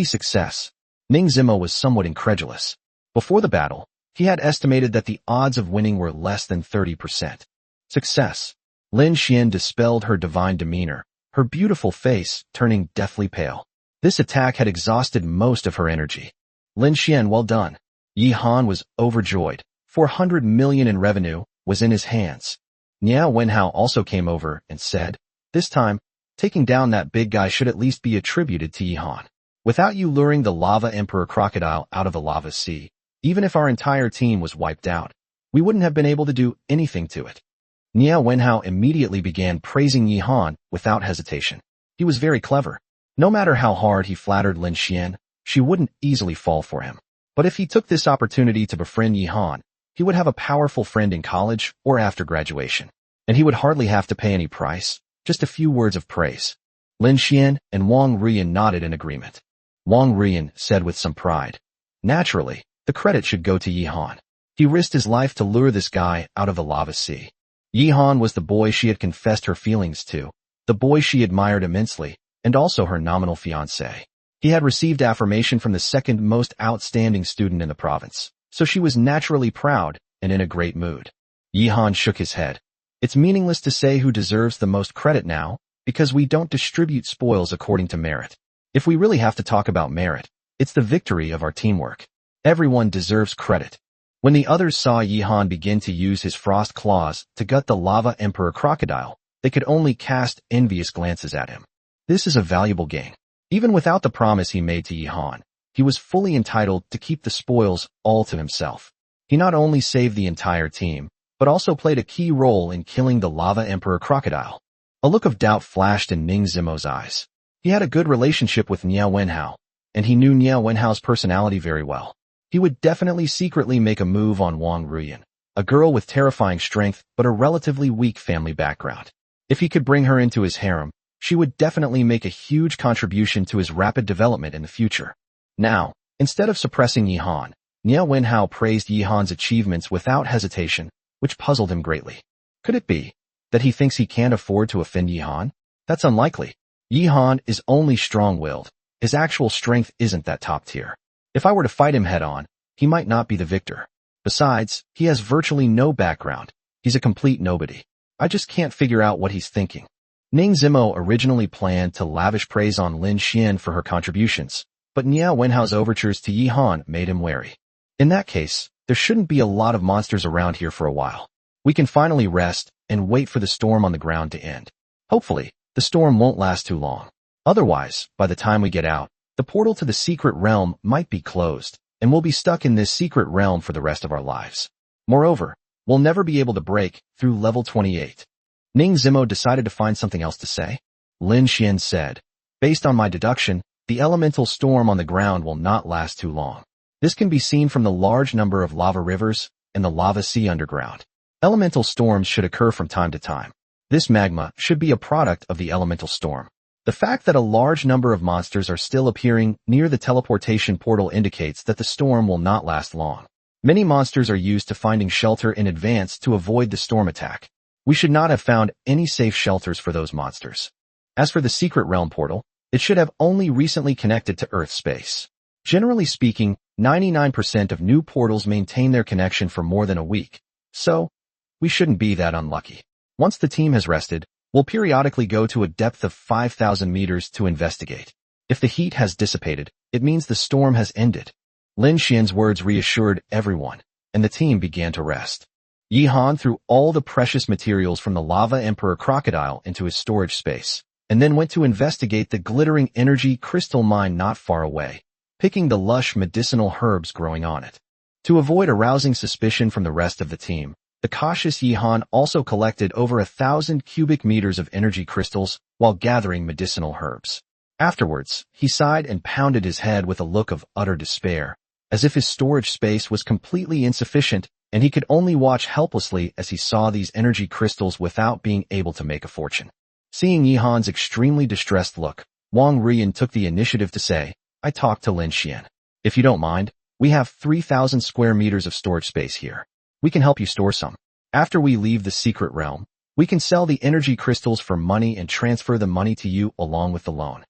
Success. Ning Zimo was somewhat incredulous. Before the battle, he had estimated that the odds of winning were less than 30%. Success. Lin Xian dispelled her divine demeanor, her beautiful face turning deathly pale. This attack had exhausted most of her energy. Lin Xian, well done. Yi Han was overjoyed. 400 million in revenue was in his hands. Nia Wenhao also came over and said, this time, taking down that big guy should at least be attributed to Yi Han. Without you luring the Lava Emperor Crocodile out of the lava sea, even if our entire team was wiped out, we wouldn't have been able to do anything to it. Nia Wenhao immediately began praising Yi Han without hesitation. He was very clever. No matter how hard he flattered Lin Xian, she wouldn't easily fall for him. But if he took this opportunity to befriend Yi Han, he would have a powerful friend in college or after graduation. And he would hardly have to pay any price, just a few words of praise. Lin Xian and Wong Ruian nodded in agreement. Wong Ruian said with some pride, naturally, the credit should go to Yi Han. He risked his life to lure this guy out of the lava sea. Yi Han was the boy she had confessed her feelings to, the boy she admired immensely, and also her nominal fiancé. He had received affirmation from the second most outstanding student in the province, so she was naturally proud and in a great mood. Yi Han shook his head. It's meaningless to say who deserves the most credit now, because we don't distribute spoils according to merit. If we really have to talk about merit, it's the victory of our teamwork. Everyone deserves credit. When the others saw Yi Han begin to use his frost claws to gut the Lava Emperor Crocodile, they could only cast envious glances at him. This is a valuable gain. Even without the promise he made to Yi Han, he was fully entitled to keep the spoils all to himself. He not only saved the entire team, but also played a key role in killing the Lava Emperor Crocodile. A look of doubt flashed in Ning Zimo's eyes. He had a good relationship with Nia Wenhao, and he knew Nia Wenhao's personality very well. He would definitely secretly make a move on Wong Ruian, a girl with terrifying strength but a relatively weak family background. If he could bring her into his harem, she would definitely make a huge contribution to his rapid development in the future. Now, instead of suppressing Yi Han, Nia Wenhao praised Yi Han's achievements without hesitation, which puzzled him greatly. Could it be that he thinks he can't afford to offend Yi Han? That's unlikely. Yi Han is only strong-willed. His actual strength isn't that top tier. If I were to fight him head-on, he might not be the victor. Besides, he has virtually no background. He's a complete nobody. I just can't figure out what he's thinking. Ning Zimo originally planned to lavish praise on Lin Xian for her contributions, but Nia Wenhao's overtures to Yi Han made him wary. In that case, there shouldn't be a lot of monsters around here for a while. We can finally rest and wait for the storm on the ground to end. Hopefully, the storm won't last too long. Otherwise, by the time we get out, the portal to the secret realm might be closed, and we'll be stuck in this secret realm for the rest of our lives. Moreover, we'll never be able to break through level 28. Ning Zimo decided to find something else to say. Lin Xian said, based on my deduction, the elemental storm on the ground will not last too long. This can be seen from the large number of lava rivers and the lava sea underground. Elemental storms should occur from time to time. This magma should be a product of the elemental storm. The fact that a large number of monsters are still appearing near the teleportation portal indicates that the storm will not last long. Many monsters are used to finding shelter in advance to avoid the storm attack. We should not have found any safe shelters for those monsters. As for the secret realm portal, it should have only recently connected to Earth space. Generally speaking, 99% of new portals maintain their connection for more than a week, so we shouldn't be that unlucky. Once the team has rested, we'll periodically go to a depth of 5,000 meters to investigate. If the heat has dissipated, it means the storm has ended. Lin Xian's words reassured everyone, and the team began to rest. Yi Han threw all the precious materials from the Lava Emperor Crocodile into his storage space, and then went to investigate the glittering energy crystal mine not far away, picking the lush medicinal herbs growing on it. To avoid arousing suspicion from the rest of the team, the cautious Yi Han also collected over 1,000 cubic meters of energy crystals while gathering medicinal herbs. Afterwards, he sighed and pounded his head with a look of utter despair, as if his storage space was completely insufficient and he could only watch helplessly as he saw these energy crystals without being able to make a fortune. Seeing Yi Han's extremely distressed look, Wong Ruian took the initiative to say, I talked to Lin Xian. If you don't mind, we have 3,000 square meters of storage space here. We can help you store some. After we leave the secret realm, we can sell the energy crystals for money and transfer the money to you along with the loan.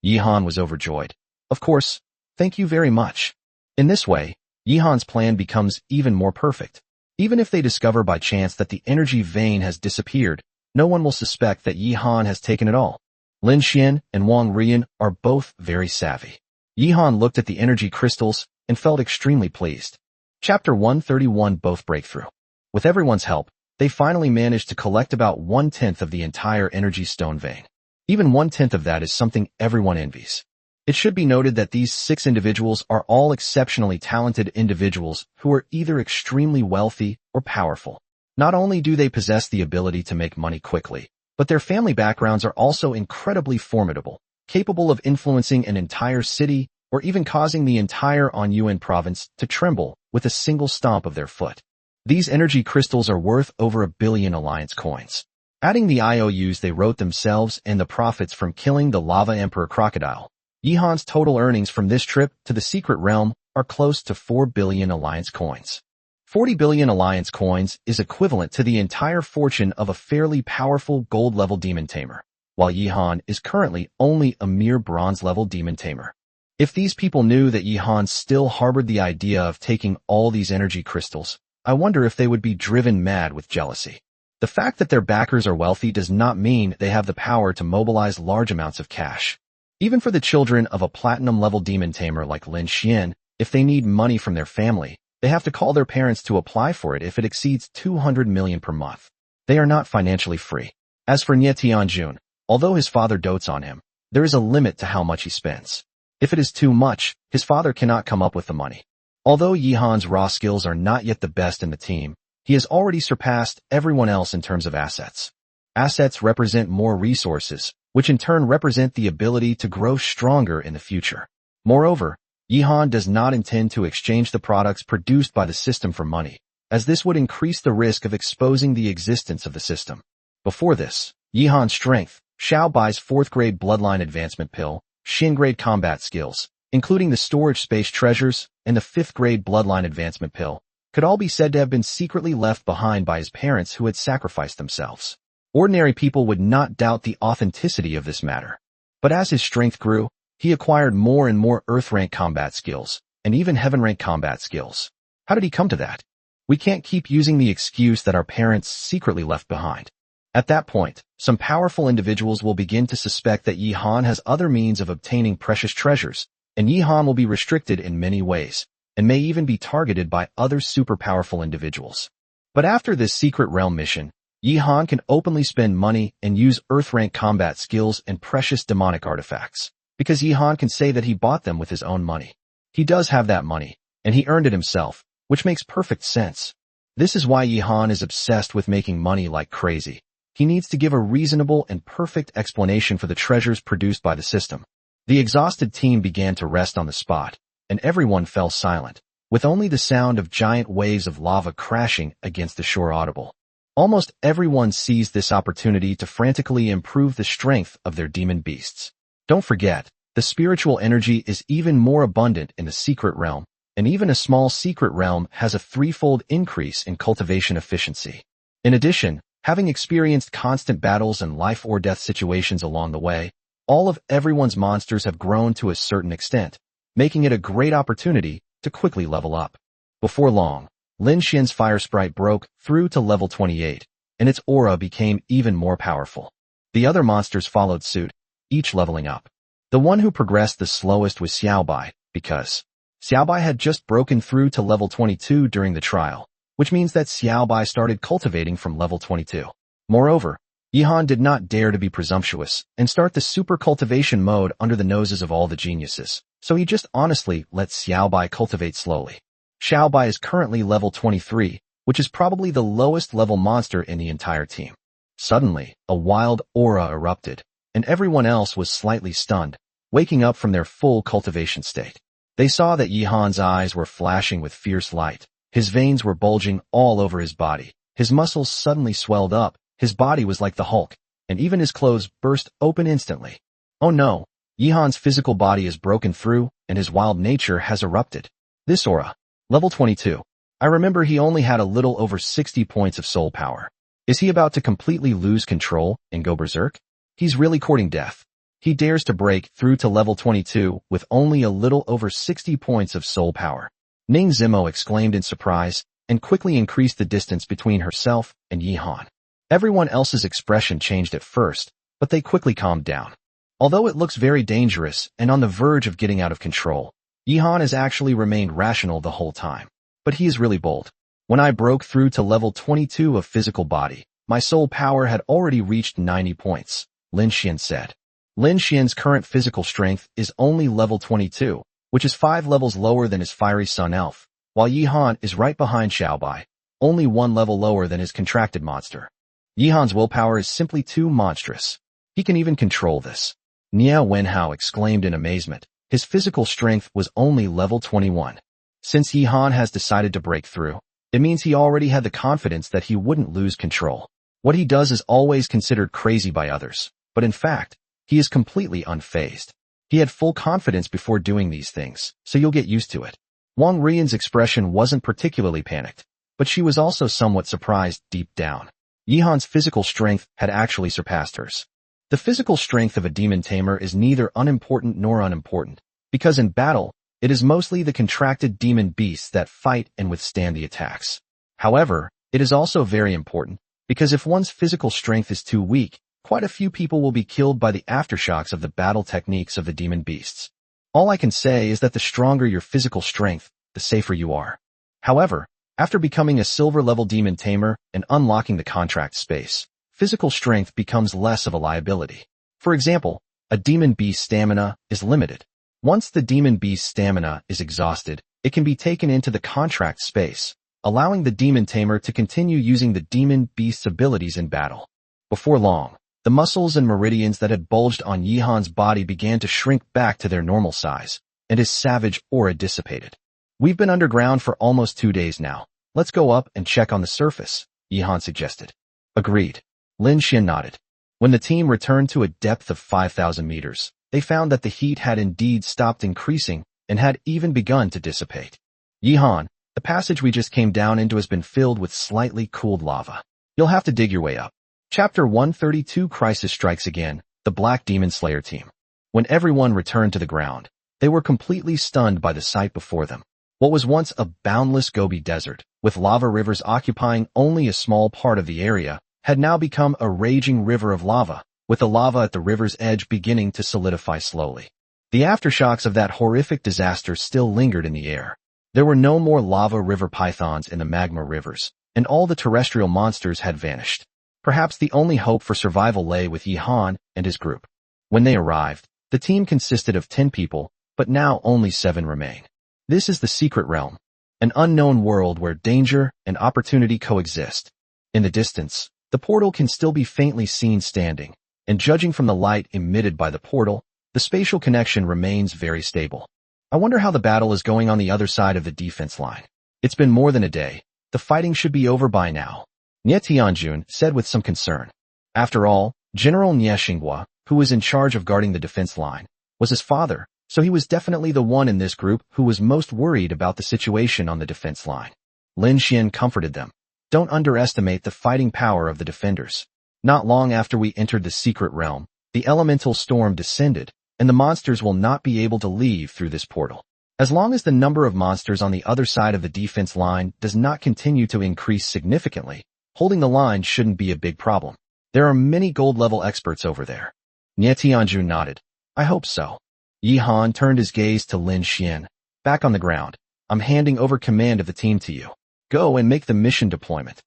Yi Han was overjoyed. Of course, thank you very much. In this way, Yi Han's plan becomes even more perfect. Even if they discover by chance that the energy vein has disappeared, no one will suspect that Yi Han has taken it all. Lin Xian and Wong Ruian are both very savvy. Yi Han looked at the energy crystals and felt extremely pleased. Chapter 131 Both Breakthrough. With everyone's help, they finally managed to collect about 1/10 of the entire energy stone vein. Even 1/10 of that is something everyone envies. It should be noted that these 6 individuals are all exceptionally talented individuals who are either extremely wealthy or powerful. Not only do they possess the ability to make money quickly, but their family backgrounds are also incredibly formidable, capable of influencing an entire city or even causing the entire Anyuan province to tremble with a single stomp of their foot. These energy crystals are worth over 1 billion alliance coins. Adding the IOUs they wrote themselves and the profits from killing the Lava Emperor Crocodile, Yi Han's total earnings from this trip to the secret realm are close to 4 billion alliance coins. 40 billion alliance coins is equivalent to the entire fortune of a fairly powerful gold-level demon tamer, while Yi Han is currently only a mere bronze-level demon tamer. If these people knew that Yi Han still harbored the idea of taking all these energy crystals, I wonder if they would be driven mad with jealousy. The fact that their backers are wealthy does not mean they have the power to mobilize large amounts of cash. Even for the children of a platinum-level demon tamer like Lin Xian, if they need money from their family, they have to call their parents to apply for it if it exceeds 200 million per month. They are not financially free. As for Nie Tianjun, although his father dotes on him, there is a limit to how much he spends. If it is too much, his father cannot come up with the money. Although Yi Han's raw skills are not yet the best in the team, he has already surpassed everyone else in terms of assets. Assets represent more resources, which in turn represent the ability to grow stronger in the future. Moreover, Yi Han does not intend to exchange the products produced by the system for money, as this would increase the risk of exposing the existence of the system. Before this, Yi Han's strength, Xiao Bai's 4th grade bloodline advancement pill, Xin grade combat skills, including the storage space treasures, and the 5th grade bloodline advancement pill, could all be said to have been secretly left behind by his parents who had sacrificed themselves. Ordinary people would not doubt the authenticity of this matter. But as his strength grew, he acquired more and more Earth-rank combat skills, and even heaven-rank combat skills. How did he come to that? We can't keep using the excuse that our parents secretly left behind. At that point, some powerful individuals will begin to suspect that Yi Han has other means of obtaining precious treasures, and Yi Han will be restricted in many ways, and may even be targeted by other super powerful individuals. But after this secret realm mission, Yi Han can openly spend money and use Earth-rank combat skills and precious demonic artifacts, because Yi Han can say that he bought them with his own money. He does have that money, and he earned it himself, which makes perfect sense. This is why Yi Han is obsessed with making money like crazy. He needs to give a reasonable and perfect explanation for the treasures produced by the system. The exhausted team began to rest on the spot, and everyone fell silent, with only the sound of giant waves of lava crashing against the shore audible. Almost everyone seized this opportunity to frantically improve the strength of their demon beasts. Don't forget, the spiritual energy is even more abundant in the secret realm, and even a small secret realm has a threefold increase in cultivation efficiency. In addition, having experienced constant battles and life or death situations along the way, all of everyone's monsters have grown to a certain extent, making it a great opportunity to quickly level up. Before long, Lin Xian's fire sprite broke through to level 28, and its aura became even more powerful. The other monsters followed suit, each leveling up. The one who progressed the slowest was Xiaobai, because Xiaobai had just broken through to level 22 during the trial, which means that Xiaobai started cultivating from level 22. Moreover, Yi Han did not dare to be presumptuous and start the super cultivation mode under the noses of all the geniuses, so he just honestly let Xiaobai cultivate slowly. Xiaobai is currently level 23, which is probably the lowest level monster in the entire team. Suddenly, a wild aura erupted, and everyone else was slightly stunned, waking up from their full cultivation state. They saw that Yi Han's eyes were flashing with fierce light. His veins were bulging all over his body. His muscles suddenly swelled up. His body was like the Hulk, and even his clothes burst open instantly. Oh no, Yi Han's physical body is broken through, and his wild nature has erupted. This aura. Level 22. I remember he only had a little over 60 points of soul power. Is he about to completely lose control and go berserk? He's really courting death. He dares to break through to level 22 with only a little over 60 points of soul power. Ning Zimo exclaimed in surprise and quickly increased the distance between herself and Yi Han. Everyone else's expression changed at first, but they quickly calmed down. Although it looks very dangerous and on the verge of getting out of control, Yi Han has actually remained rational the whole time. But he is really bold. When I broke through to level 22 of physical body, my soul power had already reached 90 points, Lin Xian said. Lin Xian's current physical strength is only level 22, which is 5 levels lower than his fiery sun elf, while Yi Han is right behind Xiaobai, only 1 level lower than his contracted monster. Yi Han's willpower is simply too monstrous. He can even control this. Niao Wenhao exclaimed in amazement. His physical strength was only level 21. Since Yi Han has decided to break through, it means he already had the confidence that he wouldn't lose control. What he does is always considered crazy by others, but in fact, he is completely unfazed. He had full confidence before doing these things, so you'll get used to it. Wong Ruian's expression wasn't particularly panicked, but she was also somewhat surprised deep down. Yi Han's physical strength had actually surpassed hers. The physical strength of a demon tamer is neither unimportant nor unimportant, because in battle, it is mostly the contracted demon beasts that fight and withstand the attacks. However, it is also very important, because if one's physical strength is too weak, quite a few people will be killed by the aftershocks of the battle techniques of the demon beasts. All I can say is that the stronger your physical strength, the safer you are. However, after becoming a silver-level demon tamer and unlocking the contract space, physical strength becomes less of a liability. For example, a demon beast's stamina is limited. Once the demon beast's stamina is exhausted, it can be taken into the contract space, allowing the demon tamer to continue using the demon beast's abilities in battle. Before long, the muscles and meridians that had bulged on Yi Han's body began to shrink back to their normal size, and his savage aura dissipated. We've been underground for almost 2 days now. Let's go up and check on the surface, Yi Han suggested. Agreed. Lin Xian nodded. When the team returned to a depth of 5,000 meters, they found that the heat had indeed stopped increasing and had even begun to dissipate. Yi Han, the passage we just came down into has been filled with slightly cooled lava. You'll have to dig your way up. Chapter 132 Crisis Strikes Again, the Black Demon Slayer Team. When everyone returned to the ground, They were completely stunned by the sight before them. What was once a boundless Gobi desert, with lava rivers occupying only a small part of the area, had now become a raging river of lava, with the lava at the river's edge beginning to solidify slowly. The aftershocks of that horrific disaster still lingered in the air. There were no more lava river pythons in the magma rivers, and all the terrestrial monsters had vanished. Perhaps the only hope for survival lay with Yi Han and his group. When they arrived, the team consisted of 10 people, but now only 7 remain. This is the secret realm, an unknown world where danger and opportunity coexist. In the distance, the portal can still be faintly seen standing, and judging from the light emitted by the portal, the spatial connection remains very stable. I wonder how the battle is going on the other side of the defense line. It's been more than a day. The fighting should be over by now, Nie Tianjun said with some concern. After all, General Nie Xinghua, who was in charge of guarding the defense line, was his father, so he was definitely the one in this group who was most worried about the situation on the defense line. Lin Xian comforted them. Don't underestimate the fighting power of the defenders. Not long after we entered the secret realm, the elemental storm descended, and the monsters will not be able to leave through this portal. As long as the number of monsters on the other side of the defense line does not continue to increase significantly, holding the line shouldn't be a big problem. There are many gold-level experts over there. Nie Tianjun nodded. I hope so. Yi Han turned his gaze to Lin Xian. Back on the ground. I'm handing over command of the team to you. Go and make the mission deployment.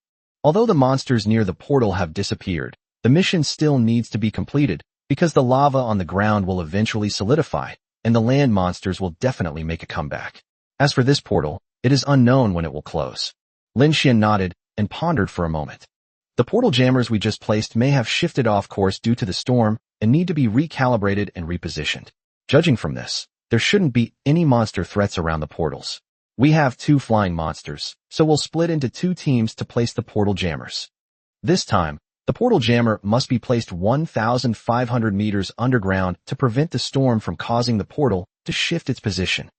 Although the monsters near the portal have disappeared, the mission still needs to be completed, because the lava on the ground will eventually solidify, and the land monsters will definitely make a comeback. As for this portal, it is unknown when it will close. Lin Xian nodded and pondered for a moment. The portal jammers we just placed may have shifted off course due to the storm and need to be recalibrated and repositioned. Judging from this, there shouldn't be any monster threats around the portals. We have 2 flying monsters, so we'll split into 2 teams to place the portal jammers. This time, the portal jammer must be placed 1,500 meters underground to prevent the storm from causing the portal to shift its position.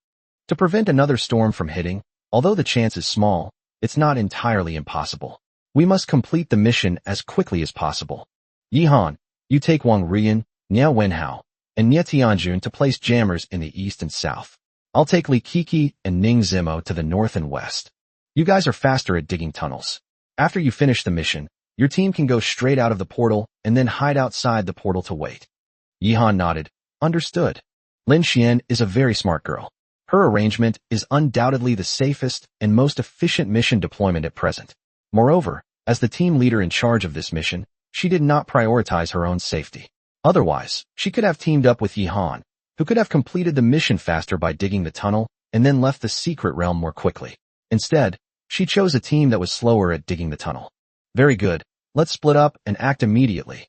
To prevent another storm from hitting, although the chance is small, it's not entirely impossible. We must complete the mission as quickly as possible. Yi Han, you take Wang Ruian, Nie Wenhao, and Nie Tianjun to place jammers in the east and south. I'll take Li Kiki and Ning Zimo to the north and west. You guys are faster at digging tunnels. After you finish the mission, your team can go straight out of the portal and then hide outside the portal to wait. Yi Han nodded. Understood. Lin Xian is a very smart girl. Her arrangement is undoubtedly the safest and most efficient mission deployment at present. Moreover, as the team leader in charge of this mission, she did not prioritize her own safety. Otherwise, she could have teamed up with Yi Han, who could have completed the mission faster by digging the tunnel and then left the secret realm more quickly. Instead, she chose a team that was slower at digging the tunnel. Very good. Let's split up and act immediately.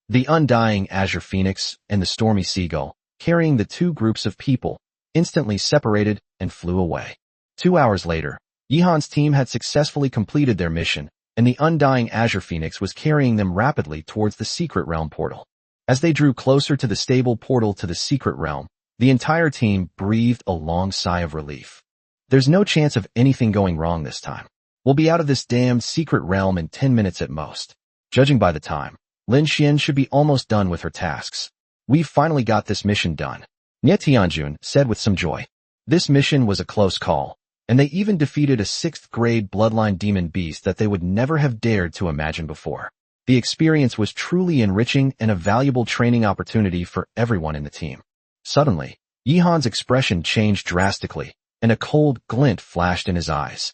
The undying Azure Phoenix and the stormy Seagull, carrying the 2 groups of people, instantly separated and flew away. 2 hours later, Yi Han's team had successfully completed their mission, and the undying Azure Phoenix was carrying them rapidly towards the secret realm portal. As they drew closer to the stable portal to the secret realm, the entire team breathed a long sigh of relief. There's no chance of anything going wrong this time. We'll be out of this damned secret realm in 10 minutes at most. Judging by the time, Lin Xian should be almost done with her tasks. We've finally got this mission done. Nie Tianjun said with some joy. This mission was a close call, and they even defeated a 6th-grade bloodline demon beast that they would never have dared to imagine before. The experience was truly enriching and a valuable training opportunity for everyone in the team. Suddenly, Yi Han's expression changed drastically, and a cold glint flashed in his eyes.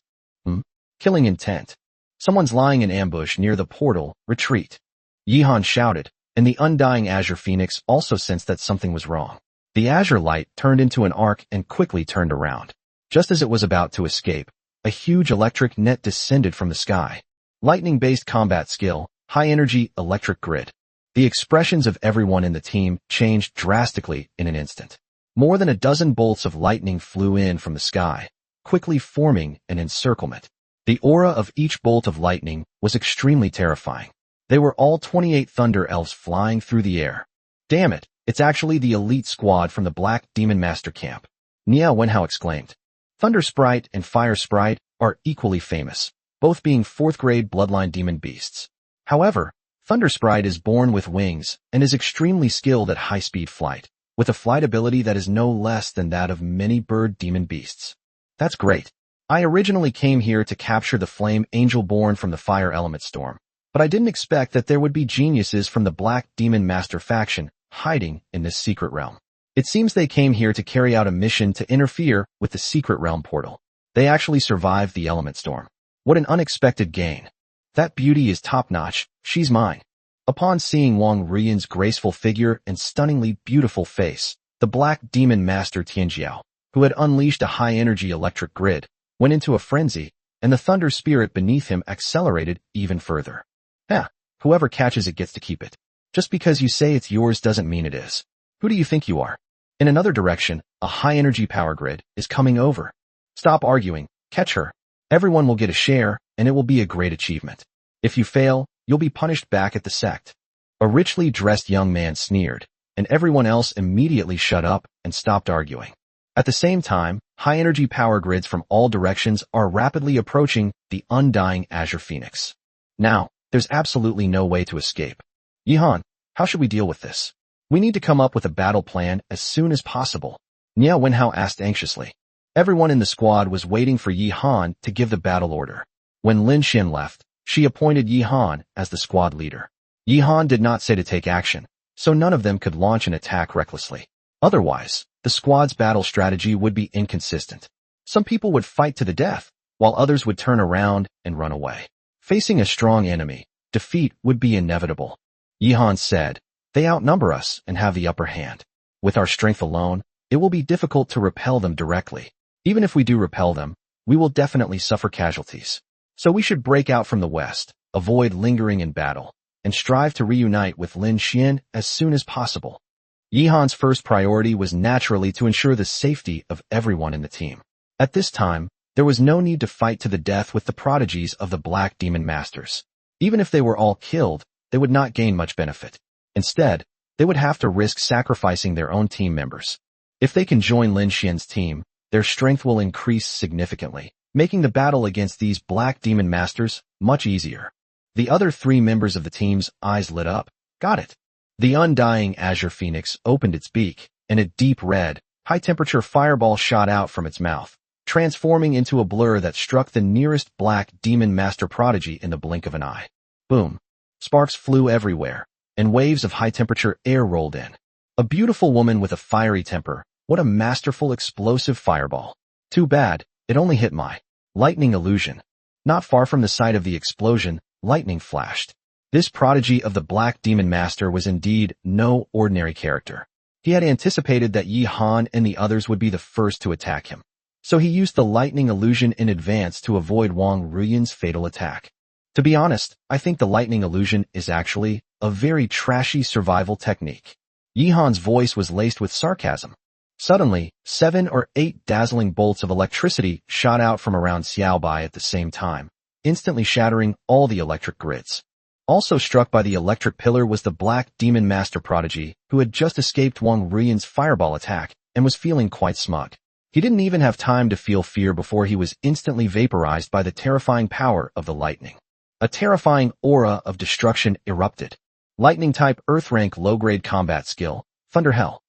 Killing intent. Someone's lying in ambush near the portal. Retreat. Yi Han shouted, and the undying Azure Phoenix also sensed that something was wrong. The azure light turned into an arc and quickly turned around. Just as it was about to escape, a huge electric net descended from the sky. Lightning-based combat skill, high-energy electric grid. The expressions of everyone in the team changed drastically in an instant. More than a dozen bolts of lightning flew in from the sky, quickly forming an encirclement. The aura of each bolt of lightning was extremely terrifying. They were all 28 Thunder Elves flying through the air. Damn it, it's actually the elite squad from the Black Demon Master Camp. Nie Wenhao exclaimed. Thunder Sprite and Fire Sprite are equally famous, both being 4th-grade bloodline demon beasts. However, Thunder Sprite is born with wings and is extremely skilled at high-speed flight. with a flight ability that is no less than that of many bird demon beasts. That's great. I originally came here to capture the flame angel born from the fire element storm, but I didn't expect that there would be geniuses from the Black Demon Master faction hiding in this secret realm. It seems they came here to carry out a mission to interfere with the secret realm portal. They actually survived the element storm. What an unexpected gain. That beauty is top-notch. She's mine. Upon seeing Wong Ruian's graceful figure and stunningly beautiful face, the Black Demon Master Tianjiao, who had unleashed a high-energy electric grid, went into a frenzy, and the thunder spirit beneath him accelerated even further. Whoever catches it gets to keep it. Just because you say it's yours doesn't mean it is. Who do you think you are? In another direction, a high-energy power grid is coming over. Stop arguing, catch her. Everyone will get a share, and it will be a great achievement. If you fail, you'll be punished back at the sect. A richly dressed young man sneered, and everyone else immediately shut up and stopped arguing. At the same time, high-energy power grids from all directions are rapidly approaching the undying Azure Phoenix. Now, there's absolutely no way to escape. Yihan, how should we deal with this? We need to come up with a battle plan as soon as possible. Nia Wenhao asked anxiously. Everyone in the squad was waiting for Yihan to give the battle order. When Lin Xin left, she appointed Yihan as the squad leader. Yihan did not say to take action, so none of them could launch an attack recklessly. Otherwise, the squad's battle strategy would be inconsistent. Some people would fight to the death, while others would turn around and run away. Facing a strong enemy, defeat would be inevitable. Yihan said, "They outnumber us and have the upper hand. With our strength alone, it will be difficult to repel them directly. Even if we do repel them, we will definitely suffer casualties. So we should break out from the west, avoid lingering in battle, and strive to reunite with Lin Xin as soon as possible." Yihan's first priority was naturally to ensure the safety of everyone in the team. At this time, there was no need to fight to the death with the prodigies of the Black Demon Masters. Even if they were all killed, they would not gain much benefit. Instead, they would have to risk sacrificing their own team members. If they can join Lin Xian's team, their strength will increase significantly, making the battle against these Black Demon Masters much easier. The other three members of the team's eyes lit up. Got it. The undying Azure Phoenix opened its beak, and a deep red, high-temperature fireball shot out from its mouth, transforming into a blur that struck the nearest Black Demon Master prodigy in the blink of an eye. Boom. Sparks flew everywhere, and waves of high-temperature air rolled in. A beautiful woman with a fiery temper. What a masterful explosive fireball. Too bad, it only hit my lightning illusion. Not far from the site of the explosion, lightning flashed. This prodigy of the Black Demon Master was indeed no ordinary character. He had anticipated that Yihan and the others would be the first to attack him. So he used the lightning illusion in advance to avoid Wong Ruian's fatal attack. To be honest, I think the lightning illusion is actually a very trashy survival technique. Yihan's voice was laced with sarcasm. Suddenly, 7 or 8 dazzling bolts of electricity shot out from around Xiaobai at the same time, instantly shattering all the electric grids. Also struck by the electric pillar was the Black Demon Master prodigy, who had just escaped Wong Ruian's fireball attack and was feeling quite smug. He didn't even have time to feel fear before he was instantly vaporized by the terrifying power of the lightning. A terrifying aura of destruction erupted. Lightning-type Earth-rank low-grade combat skill, Thunder Hell.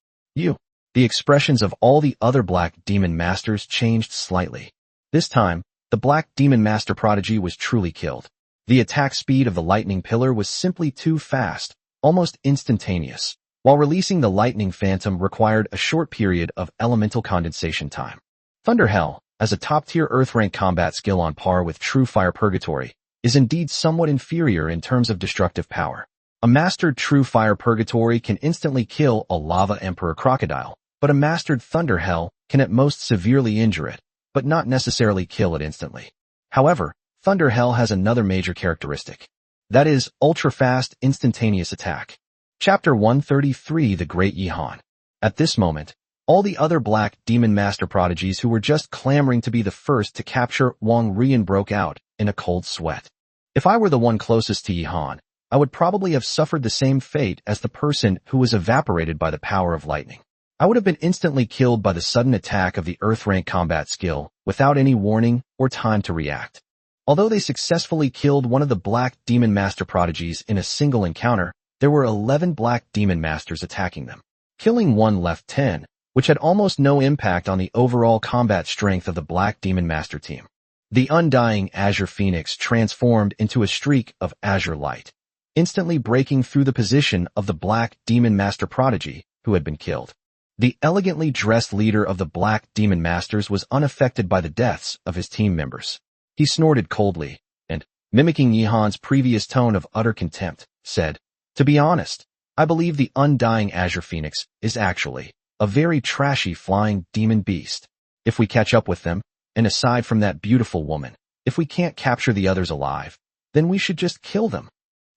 The expressions of all the other Black Demon Masters changed slightly. This time, the Black Demon Master prodigy was truly killed. The attack speed of the lightning pillar was simply too fast, almost instantaneous, while releasing the lightning phantom required a short period of elemental condensation time. Thunder Hell, as a top-tier Earth-rank combat skill on par with True Fire Purgatory, is indeed somewhat inferior in terms of destructive power. A mastered True Fire Purgatory can instantly kill a Lava Emperor Crocodile, but a mastered Thunder Hell can at most severely injure it, but not necessarily kill it instantly. However, Thunder Hell has another major characteristic. That is, ultra-fast, instantaneous attack. Chapter 133, The Great Yihan. At this moment, all the other Black Demon Master prodigies who were just clamoring to be the first to capture Wong Ruian broke out in a cold sweat. If I were the one closest to Yihan, I would probably have suffered the same fate as the person who was evaporated by the power of lightning. I would have been instantly killed by the sudden attack of the Earth-rank combat skill without any warning or time to react. Although they successfully killed one of the Black Demon Master prodigies in a single encounter, there were 11 Black Demon Masters attacking them. killing one left 10, which had almost no impact on the overall combat strength of the Black Demon Master team. The undying Azure Phoenix transformed into a streak of azure light, instantly breaking through the position of the Black Demon Master prodigy who had been killed. The elegantly dressed leader of the Black Demon Masters was unaffected by the deaths of his team members. He snorted coldly, and, mimicking Yihan's previous tone of utter contempt, said, "To be honest, I believe the undying Azure Phoenix is actually a very trashy flying demon beast. If we catch up with them, and aside from that beautiful woman, if we can't capture the others alive, then we should just kill them."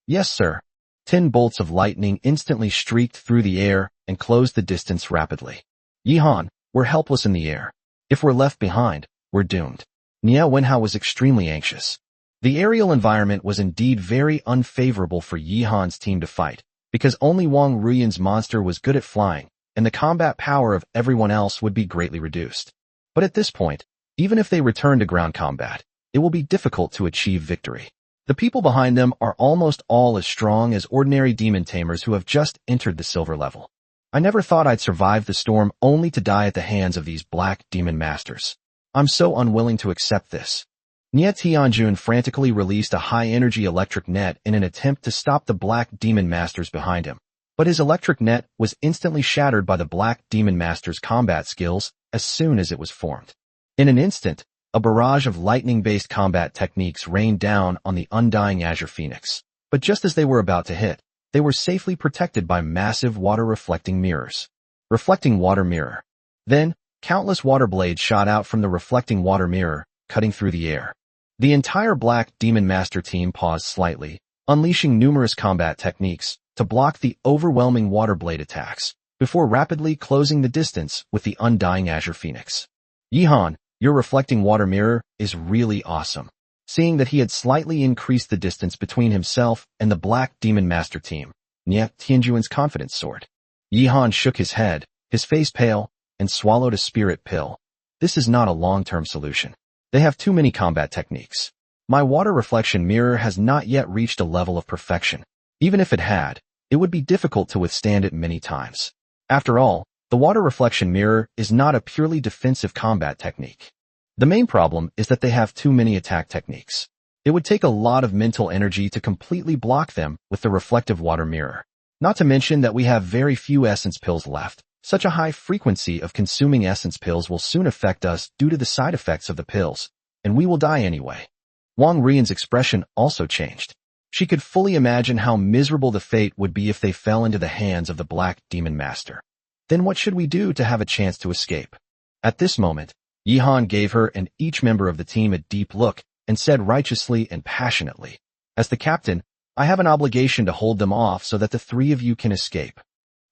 "Yes, sir." 10 bolts of lightning instantly streaked through the air and closed the distance rapidly. "Yihan, we're helpless in the air. If we're left behind, we're doomed." Nia Wenhao was extremely anxious. The aerial environment was indeed very unfavorable for Yihan's team to fight, because only Wong Ruian's monster was good at flying, and the combat power of everyone else would be greatly reduced. But at this point, even if they return to ground combat, it will be difficult to achieve victory. The people behind them are almost all as strong as ordinary demon tamers who have just entered the silver level. I never thought I'd survive the storm only to die at the hands of these Black Demon Masters. I'm so unwilling to accept this. Nie Tianjun frantically released a high-energy electric net in an attempt to stop the Black Demon Masters behind him, but his electric net was instantly shattered by the Black Demon Master's combat skills as soon as it was formed. In an instant, a barrage of lightning-based combat techniques rained down on the undying Azure Phoenix, but just as they were about to hit, they were safely protected by massive water-reflecting mirrors. Reflecting water mirror. Then, countless water blades shot out from the reflecting water mirror, cutting through the air. The entire Black Demon Master team paused slightly, unleashing numerous combat techniques to block the overwhelming water blade attacks, before rapidly closing the distance with the undying Azure Phoenix. "Yihan, your reflecting water mirror is really awesome." Seeing that he had slightly increased the distance between himself and the Black Demon Master team, Nie Tianjuan's confidence soared. Yihan shook his head, his face pale, and swallowed a spirit pill. "This is not a long-term solution. They have too many combat techniques. My water reflection mirror has not yet reached a level of perfection. Even if it had, it would be difficult to withstand it many times. After all, the water reflection mirror is not a purely defensive combat technique. The main problem is that they have too many attack techniques. It would take a lot of mental energy to completely block them with the reflective water mirror. Not to mention that we have very few essence pills left. Such a high frequency of consuming essence pills will soon affect us due to the side effects of the pills, and we will die anyway." Wong Ruian's expression also changed. She could fully imagine how miserable the fate would be if they fell into the hands of the Black Demon Master. "Then what should we do to have a chance to escape?" At this moment, Yihan gave her and each member of the team a deep look and said righteously and passionately, "As the captain, I have an obligation to hold them off so that the three of you can escape.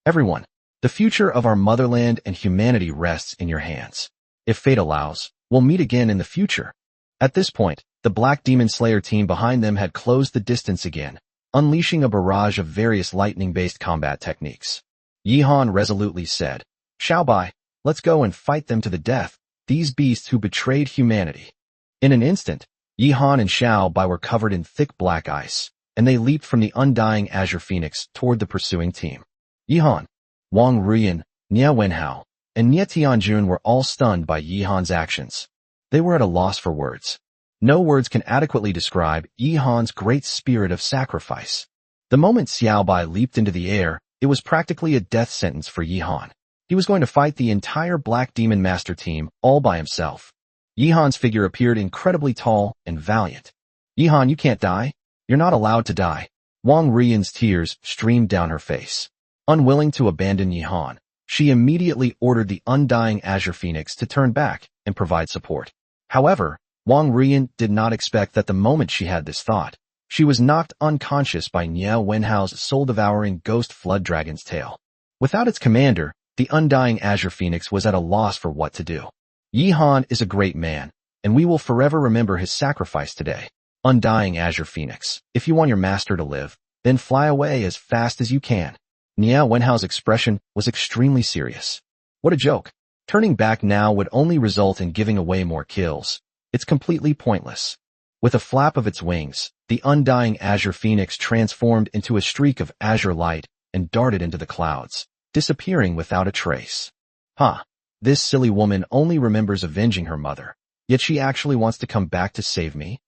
Everyone, the future of our motherland and humanity rests in your hands. If fate allows, we'll meet again in the future." At this point, the Black Demon Slayer team behind them had closed the distance again, unleashing a barrage of various lightning-based combat techniques. Yihan resolutely said, "Xiaobai, let's go and fight them to the death, these beasts who betrayed humanity." In an instant, Yihan and Xiaobai were covered in thick black ice, and they leaped from the undying Azure Phoenix toward the pursuing team. Yihan, Wong Ruian, Nie Wenhao, and Nie Tianjun were all stunned by Yihan's actions. They were at a loss for words. No words can adequately describe Yihan's great spirit of sacrifice. The moment Xiaobai leaped into the air, it was practically a death sentence for Yihan. He was going to fight the entire Black Demon Master team all by himself. Yihan's figure appeared incredibly tall and valiant. "Yihan, you can't die. You're not allowed to die." Wong Ruian's tears streamed down her face. Unwilling to abandon Yihan, she immediately ordered the undying Azure Phoenix to turn back and provide support. However, Wong Ruian did not expect that the moment she had this thought, she was knocked unconscious by Nie Wenhao's soul-devouring ghost flood dragon's tail. Without its commander, the undying Azure Phoenix was at a loss for what to do. Yihan is a great man, and we will forever remember his sacrifice today. Undying Azure Phoenix, if you want your master to live, then fly away as fast as you can. Nie Wenhao's expression was extremely serious. What a joke. Turning back now would only result in giving away more kills. It's completely pointless. With a flap of its wings, the undying Azure Phoenix transformed into a streak of azure light and darted into the clouds. disappearing without a trace. Huh. This silly woman only remembers avenging her mother, yet she actually wants to come back to save me?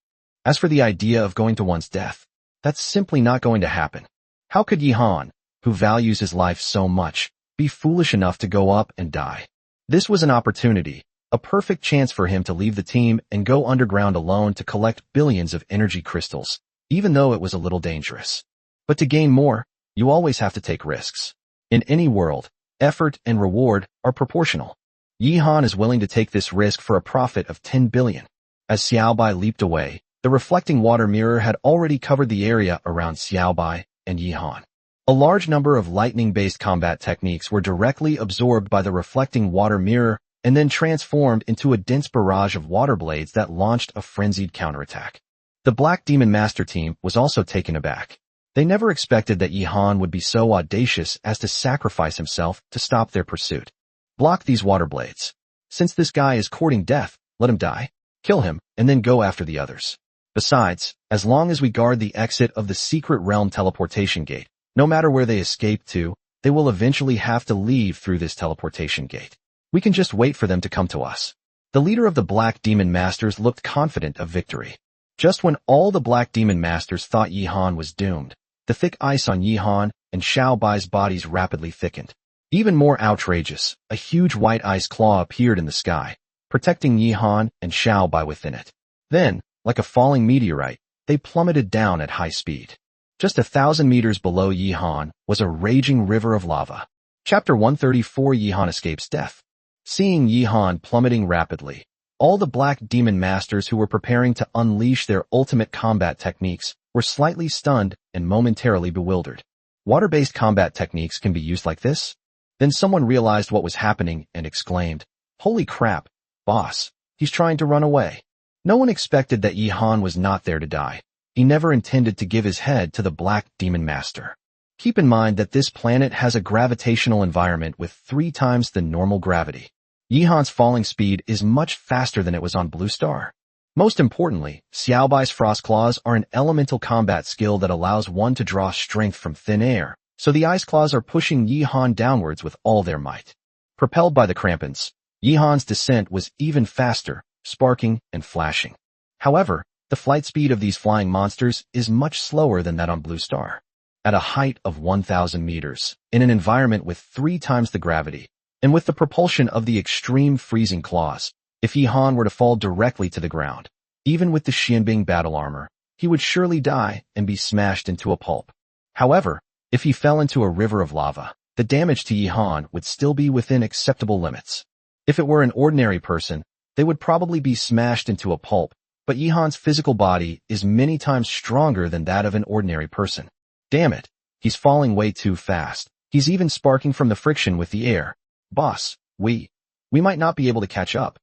As for the idea of going to one's death, that's simply not going to happen. How could Yihan, who values his life so much, be foolish enough to go up and die? This was an opportunity, a perfect chance for him to leave the team and go underground alone to collect billions of energy crystals, even though it was a little dangerous. But to gain more, you always have to take risks. In any world, effort and reward are proportional. Yihan is willing to take this risk for a profit of 10 billion. As Xiaobai leaped away, the reflecting water mirror had already covered the area around Xiaobai and Yihan. A large number of lightning-based combat techniques were directly absorbed by the reflecting water mirror and then transformed into a dense barrage of water blades that launched a frenzied counterattack. The Black Demon Master team was also taken aback. They never expected that Yihan would be so audacious as to sacrifice himself to stop their pursuit. Block these water blades. Since this guy is courting death, let him die. Kill him, and then go after the others. Besides, as long as we guard the exit of the secret realm teleportation gate, no matter where they escape to, they will eventually have to leave through this teleportation gate. We can just wait for them to come to us. The leader of the Black Demon Masters looked confident of victory. Just when all the Black Demon Masters thought Yihan was doomed, the thick ice on Yihan and Xiaobai's bodies rapidly thickened. Even more outrageous, a huge white ice claw appeared in the sky, protecting Yihan and Xiaobai within it. Then, like a falling meteorite, they plummeted down at high speed. Just 1,000 meters below Yihan was a raging river of lava. Chapter 134 Yihan Escapes Death. Seeing Yihan plummeting rapidly, all the Black Demon Masters who were preparing to unleash their ultimate combat techniques were slightly stunned and momentarily bewildered. Water-based combat techniques can be used like this? Then someone realized what was happening and exclaimed, "Holy crap, boss, he's trying to run away." No one expected that Yihan was not there to die. He never intended to give his head to the Black Demon Master. Keep in mind that this planet has a gravitational environment with 3 times the normal gravity. Yihan's falling speed is much faster than it was on Blue Star. Most importantly, Xiaobai's Frost Claws are an elemental combat skill that allows one to draw strength from thin air, so the Ice Claws are pushing Yihan downwards with all their might. Propelled by the crampons, Yihan's descent was even faster, sparking and flashing. However, the flight speed of these flying monsters is much slower than that on Blue Star. At a height of 1,000 meters, in an environment with 3 times the gravity, and with the propulsion of the extreme freezing claws, if Yihan were to fall directly to the ground, even with the Xianbing battle armor, he would surely die and be smashed into a pulp. However, if he fell into a river of lava, the damage to Yihan would still be within acceptable limits. If it were an ordinary person, they would probably be smashed into a pulp, but Yihan's physical body is many times stronger than that of an ordinary person. Damn it, he's falling way too fast. He's even sparking from the friction with the air. Boss, we might not be able to catch up.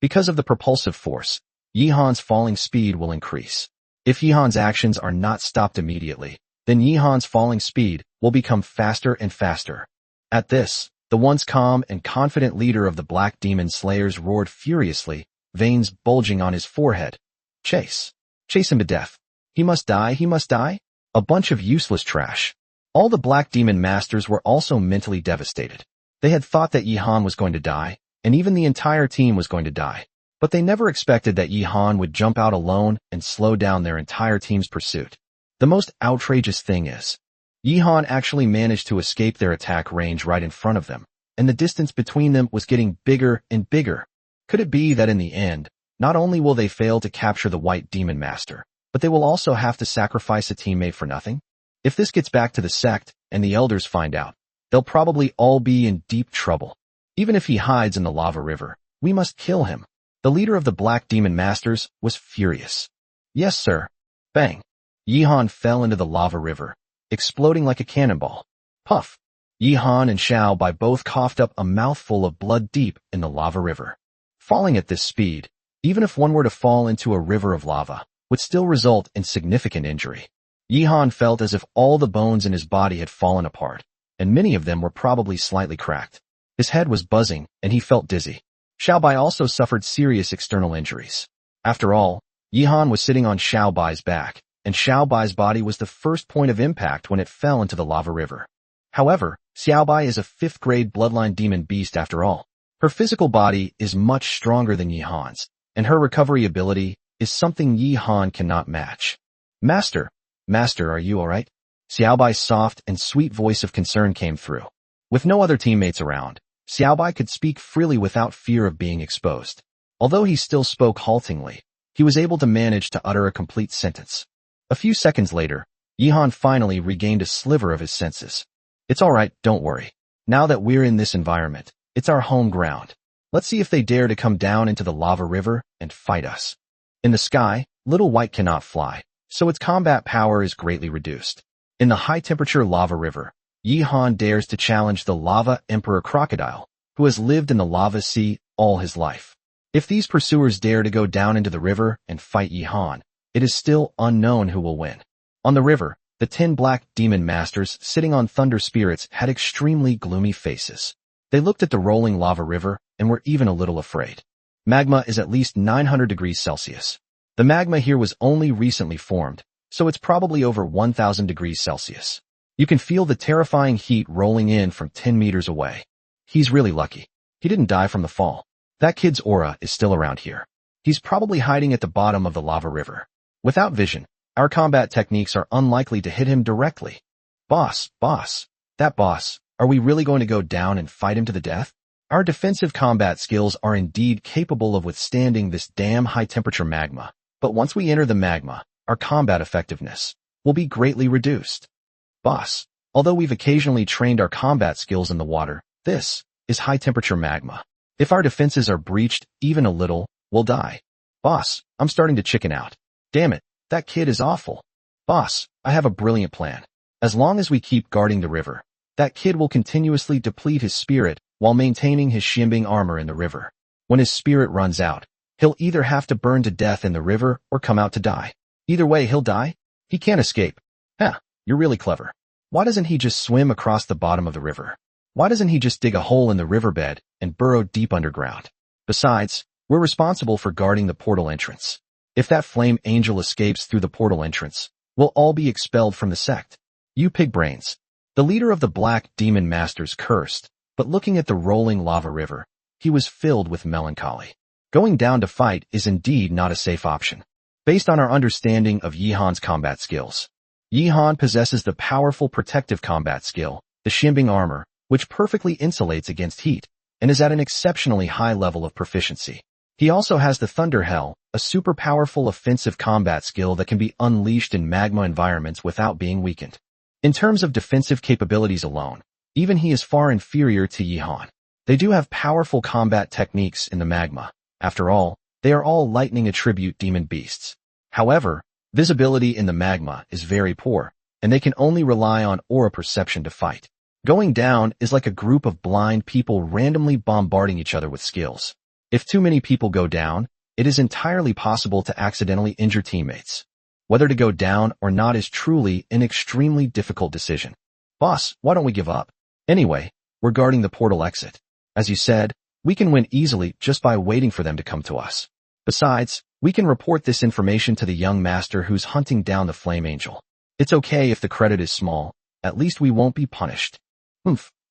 Because of the propulsive force, Yihan's falling speed will increase. If Yihan's actions are not stopped immediately, then Yihan's falling speed will become faster and faster. At this, the once calm and confident leader of the Black Demon Slayers roared furiously, veins bulging on his forehead. Chase him to death. He must die. A bunch of useless trash. All the Black Demon Masters were also mentally devastated. They had thought that Yihan was going to die, and even the entire team was going to die. But they never expected that Yihan would jump out alone and slow down their entire team's pursuit. The most outrageous thing is, Yihan actually managed to escape their attack range right in front of them, and the distance between them was getting bigger and bigger. Could it be that in the end, not only will they fail to capture the White Demon Master, but they will also have to sacrifice a teammate for nothing? If this gets back to the sect and the elders find out, they'll probably all be in deep trouble. Even if he hides in the lava river, we must kill him. The leader of the Black Demon Masters was furious. Yes, sir. Bang. Yihan fell into the lava river, exploding like a cannonball. Puff. Yihan and Xiaobai both coughed up a mouthful of blood deep in the lava river. Falling at this speed, even if one were to fall into a river of lava, would still result in significant injury. Yihan felt as if all the bones in his body had fallen apart, and many of them were probably slightly cracked. His head was buzzing, and he felt dizzy. Xiaobai also suffered serious external injuries. After all, Yihan was sitting on Xiaobai's back, and Xiaobai's body was the first point of impact when it fell into the lava river. However, Xiaobai is a 5th-grade bloodline demon beast after all. Her physical body is much stronger than Yihan's, and her recovery ability is something Yihan cannot match. Master, are you alright? Xiaobai's soft and sweet voice of concern came through. With no other teammates around, Xiaobai could speak freely without fear of being exposed. Although he still spoke haltingly, he was able to manage to utter a complete sentence. A few seconds later, Yihan finally regained a sliver of his senses. It's alright, don't worry. Now that we're in this environment, it's our home ground. Let's see if they dare to come down into the lava river and fight us. In the sky, Little White cannot fly, so its combat power is greatly reduced. In the high-temperature lava river, Yihan dares to challenge the Lava Emperor Crocodile, who has lived in the lava sea all his life. If these pursuers dare to go down into the river and fight Yihan, it is still unknown who will win. On the river, the 10 black demon masters sitting on thunder spirits had extremely gloomy faces. They looked at the rolling lava river and were even a little afraid. Magma is at least 900 degrees Celsius. The magma here was only recently formed, so it's probably over 1000 degrees Celsius. You can feel the terrifying heat rolling in from 10 meters away. He's really lucky. He didn't die from the fall. That kid's aura is still around here. He's probably hiding at the bottom of the lava river. Without vision, our combat techniques are unlikely to hit him directly. Boss, are we really going to go down and fight him to the death? Our defensive combat skills are indeed capable of withstanding this damn high-temperature magma, but once we enter the magma, our combat effectiveness will be greatly reduced. Boss, although we've occasionally trained our combat skills in the water, this is high-temperature magma. If our defenses are breached even a little, we'll die. Boss, I'm starting to chicken out. Damn it, that kid is awful. Boss, I have a brilliant plan. As long as we keep guarding the river, that kid will continuously deplete his spirit while maintaining his Xianbing armor in the river. When his spirit runs out, he'll either have to burn to death in the river or come out to die. Either way, he'll die. He can't escape. You're really clever. Why doesn't he just swim across the bottom of the river? Why doesn't he just dig a hole in the riverbed and burrow deep underground? Besides, we're responsible for guarding the portal entrance. If that flame angel escapes through the portal entrance, we'll all be expelled from the sect. You pig brains. The leader of the Black Demon Masters cursed, but looking at the rolling lava river, he was filled with melancholy. Going down to fight is indeed not a safe option. Based on our understanding of Yihan's combat skills, Yihan possesses the powerful protective combat skill, the Xianbing armor, which perfectly insulates against heat, and is at an exceptionally high level of proficiency. He also has the Thunder Hell, a super powerful offensive combat skill that can be unleashed in magma environments without being weakened. In terms of defensive capabilities alone, even he is far inferior to Yihan. They do have powerful combat techniques in the magma. After all, they are all lightning attribute demon beasts. However, visibility in the magma is very poor, and they can only rely on aura perception to fight. Going down is like a group of blind people randomly bombarding each other with skills. If too many people go down, it is entirely possible to accidentally injure teammates. Whether to go down or not is truly an extremely difficult decision. Boss, why don't we give up? Anyway, we're guarding the portal exit. As you said, we can win easily just by waiting for them to come to us. Besides, we can report this information to the young master who's hunting down the flame angel. It's okay if the credit is small, at least we won't be punished.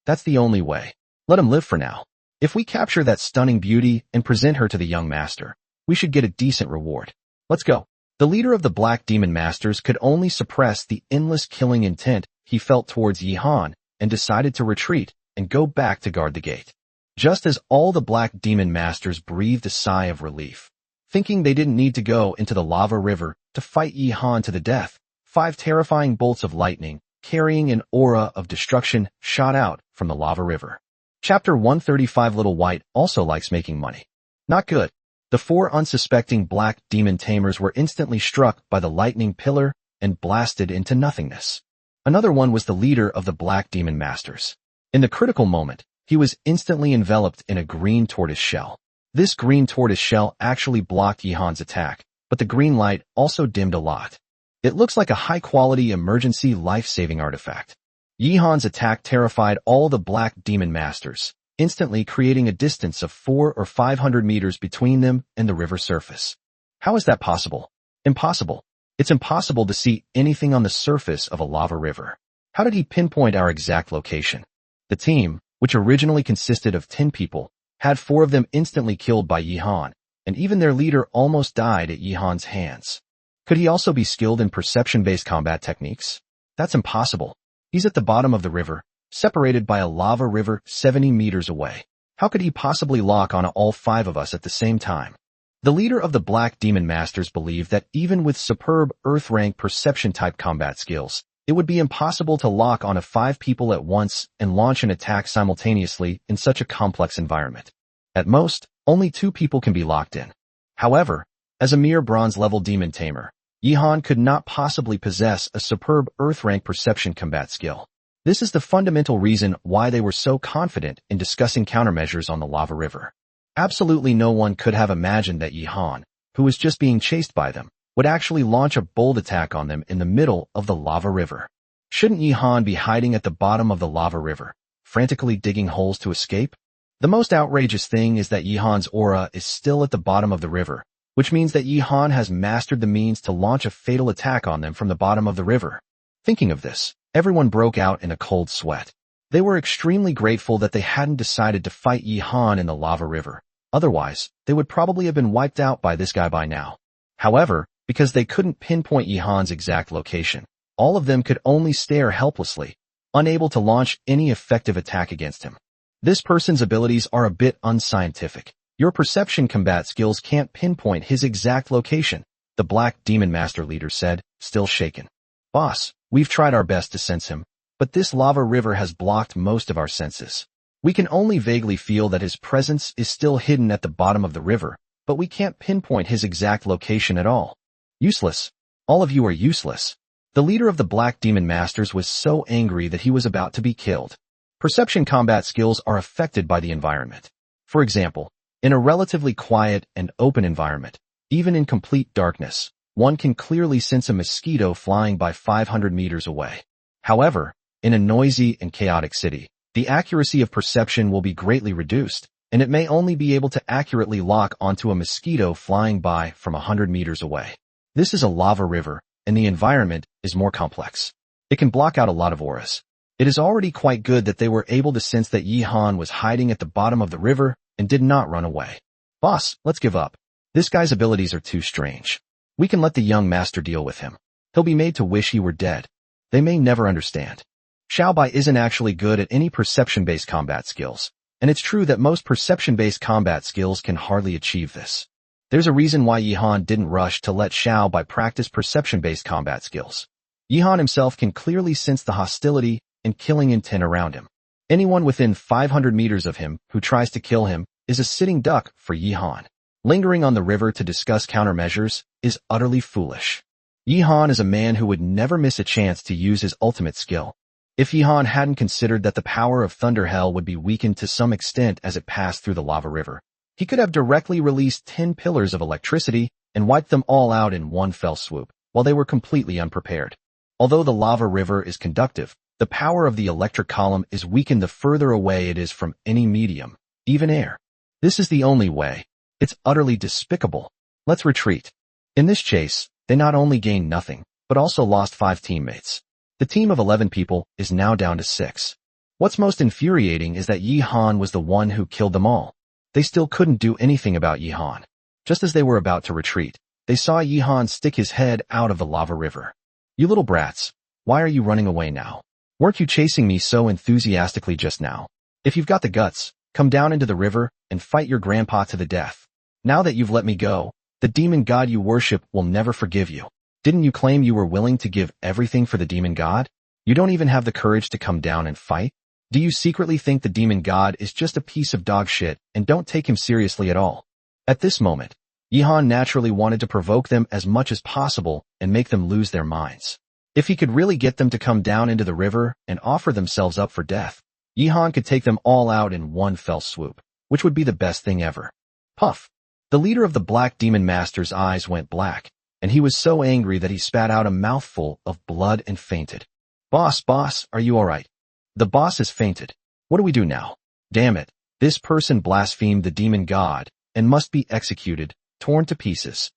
That's the only way. Let him live for now. If we capture that stunning beauty and present her to the young master, we should get a decent reward. Let's go. The leader of the Black Demon Masters could only suppress the endless killing intent he felt towards Yihan and decided to retreat and go back to guard the gate. Just as all the Black Demon Masters breathed a sigh of relief, thinking they didn't need to go into the lava river to fight Yihan to the death, 5 terrifying bolts of lightning, carrying an aura of destruction, shot out from the lava river. Chapter 135. Little White also likes making money. Not good. The 4 unsuspecting black demon tamers were instantly struck by the lightning pillar and blasted into nothingness. Another one was the leader of the Black Demon Masters. In the critical moment, he was instantly enveloped in a green tortoise shell. This green tortoise shell actually blocked Yihan's attack, but the green light also dimmed a lot. It looks like a high-quality emergency life-saving artifact. Yihan's attack terrified all the Black Demon Masters, instantly creating a distance of 400 or 500 meters between them and the river surface. How is that possible? Impossible. It's impossible to see anything on the surface of a lava river. How did he pinpoint our exact location? The team, which originally consisted of 10 people, had 4 of them instantly killed by Yihan, and even their leader almost died at Yihan's hands. Could he also be skilled in perception-based combat techniques? That's impossible. He's at the bottom of the river, separated by a lava river 70 meters away. How could he possibly lock on all 5 of us at the same time? The leader of the Black Demon Masters believed that even with superb Earth-rank perception-type combat skills, it would be impossible to lock on 5 people at once and launch an attack simultaneously in such a complex environment. At most, only 2 people can be locked in. However, as a mere bronze-level demon tamer, Yihan could not possibly possess a superb Earth-rank perception combat skill. This is the fundamental reason why they were so confident in discussing countermeasures on the lava river. Absolutely no one could have imagined that Yihan, who was just being chased by them, would actually launch a bold attack on them in the middle of the lava river. Shouldn't Yihan be hiding at the bottom of the lava river, frantically digging holes to escape? The most outrageous thing is that Yihan's aura is still at the bottom of the river, which means that Yihan has mastered the means to launch a fatal attack on them from the bottom of the river. Thinking of this, everyone broke out in a cold sweat. They were extremely grateful that they hadn't decided to fight Yihan in the lava river. Otherwise, they would probably have been wiped out by this guy by now. However, because they couldn't pinpoint Yihan's exact location, all of them could only stare helplessly, unable to launch any effective attack against him. This person's abilities are a bit unscientific. Your perception combat skills can't pinpoint his exact location, the Black Demon Master leader said, still shaken. Boss, we've tried our best to sense him, but this lava river has blocked most of our senses. We can only vaguely feel that his presence is still hidden at the bottom of the river, but we can't pinpoint his exact location at all. Useless. All of you are useless. The leader of the Black Demon Masters was so angry that he was about to be killed. Perception combat skills are affected by the environment. For example, in a relatively quiet and open environment, even in complete darkness, one can clearly sense a mosquito flying by 500 meters away. However, in a noisy and chaotic city, the accuracy of perception will be greatly reduced, and it may only be able to accurately lock onto a mosquito flying by from 100 meters away. This is a lava river, and the environment is more complex. It can block out a lot of auras. It is already quite good that they were able to sense that Yihan was hiding at the bottom of the river and did not run away. Boss, let's give up. This guy's abilities are too strange. We can let the young master deal with him. He'll be made to wish he were dead. They may never understand. Xiaobai isn't actually good at any perception-based combat skills, and it's true that most perception-based combat skills can hardly achieve this. There's a reason why Yihan didn't rush to let Xiaobai practice perception-based combat skills. Yihan himself can clearly sense the hostility and killing intent around him. Anyone within 500 meters of him who tries to kill him is a sitting duck for Yihan. Lingering on the river to discuss countermeasures is utterly foolish. Yihan is a man who would never miss a chance to use his ultimate skill. If Yihan hadn't considered that the power of Thunder Hell would be weakened to some extent as it passed through the lava river, he could have directly released 10 pillars of electricity and wiped them all out in one fell swoop, while they were completely unprepared. Although the lava river is conductive, the power of the electric column is weakened the further away it is from any medium, even air. This is the only way. It's utterly despicable. Let's retreat. In this chase, they not only gained nothing, but also lost 5 teammates. The team of 11 people is now down to 6. What's most infuriating is that Yihan was the one who killed them all. They still couldn't do anything about Yihan. Just as they were about to retreat, they saw Yihan stick his head out of the lava river. You little brats, why are you running away now? Weren't you chasing me so enthusiastically just now? If you've got the guts, come down into the river and fight your grandpa to the death. Now that you've let me go, the demon god you worship will never forgive you. Didn't you claim you were willing to give everything for the demon god? You don't even have the courage to come down and fight? Do you secretly think the demon god is just a piece of dog shit and don't take him seriously at all? At this moment, Yihan naturally wanted to provoke them as much as possible and make them lose their minds. If he could really get them to come down into the river and offer themselves up for death, Yihan could take them all out in one fell swoop, which would be the best thing ever. Puff! The leader of the Black Demon Master's eyes went black, and he was so angry that he spat out a mouthful of blood and fainted. Boss, are you alright? The boss has fainted. What do we do now? Damn it, this person blasphemed the demon god and must be executed, torn to pieces.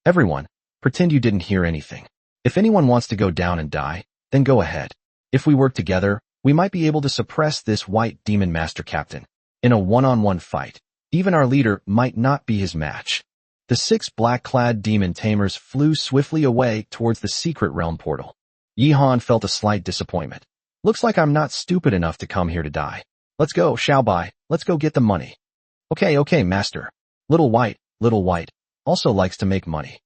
Everyone, pretend you didn't hear anything. If anyone wants to go down and die, then go ahead. If we work together, we might be able to suppress this white demon master captain. In a one-on-one fight, even our leader might not be his match. The 6 black-clad demon tamers flew swiftly away towards the secret realm portal. Yihan felt a slight disappointment. Looks like I'm not stupid enough to come here to die. Let's go, Xiaobai. Let's go get the money. Okay, master. Little White, also likes to make money.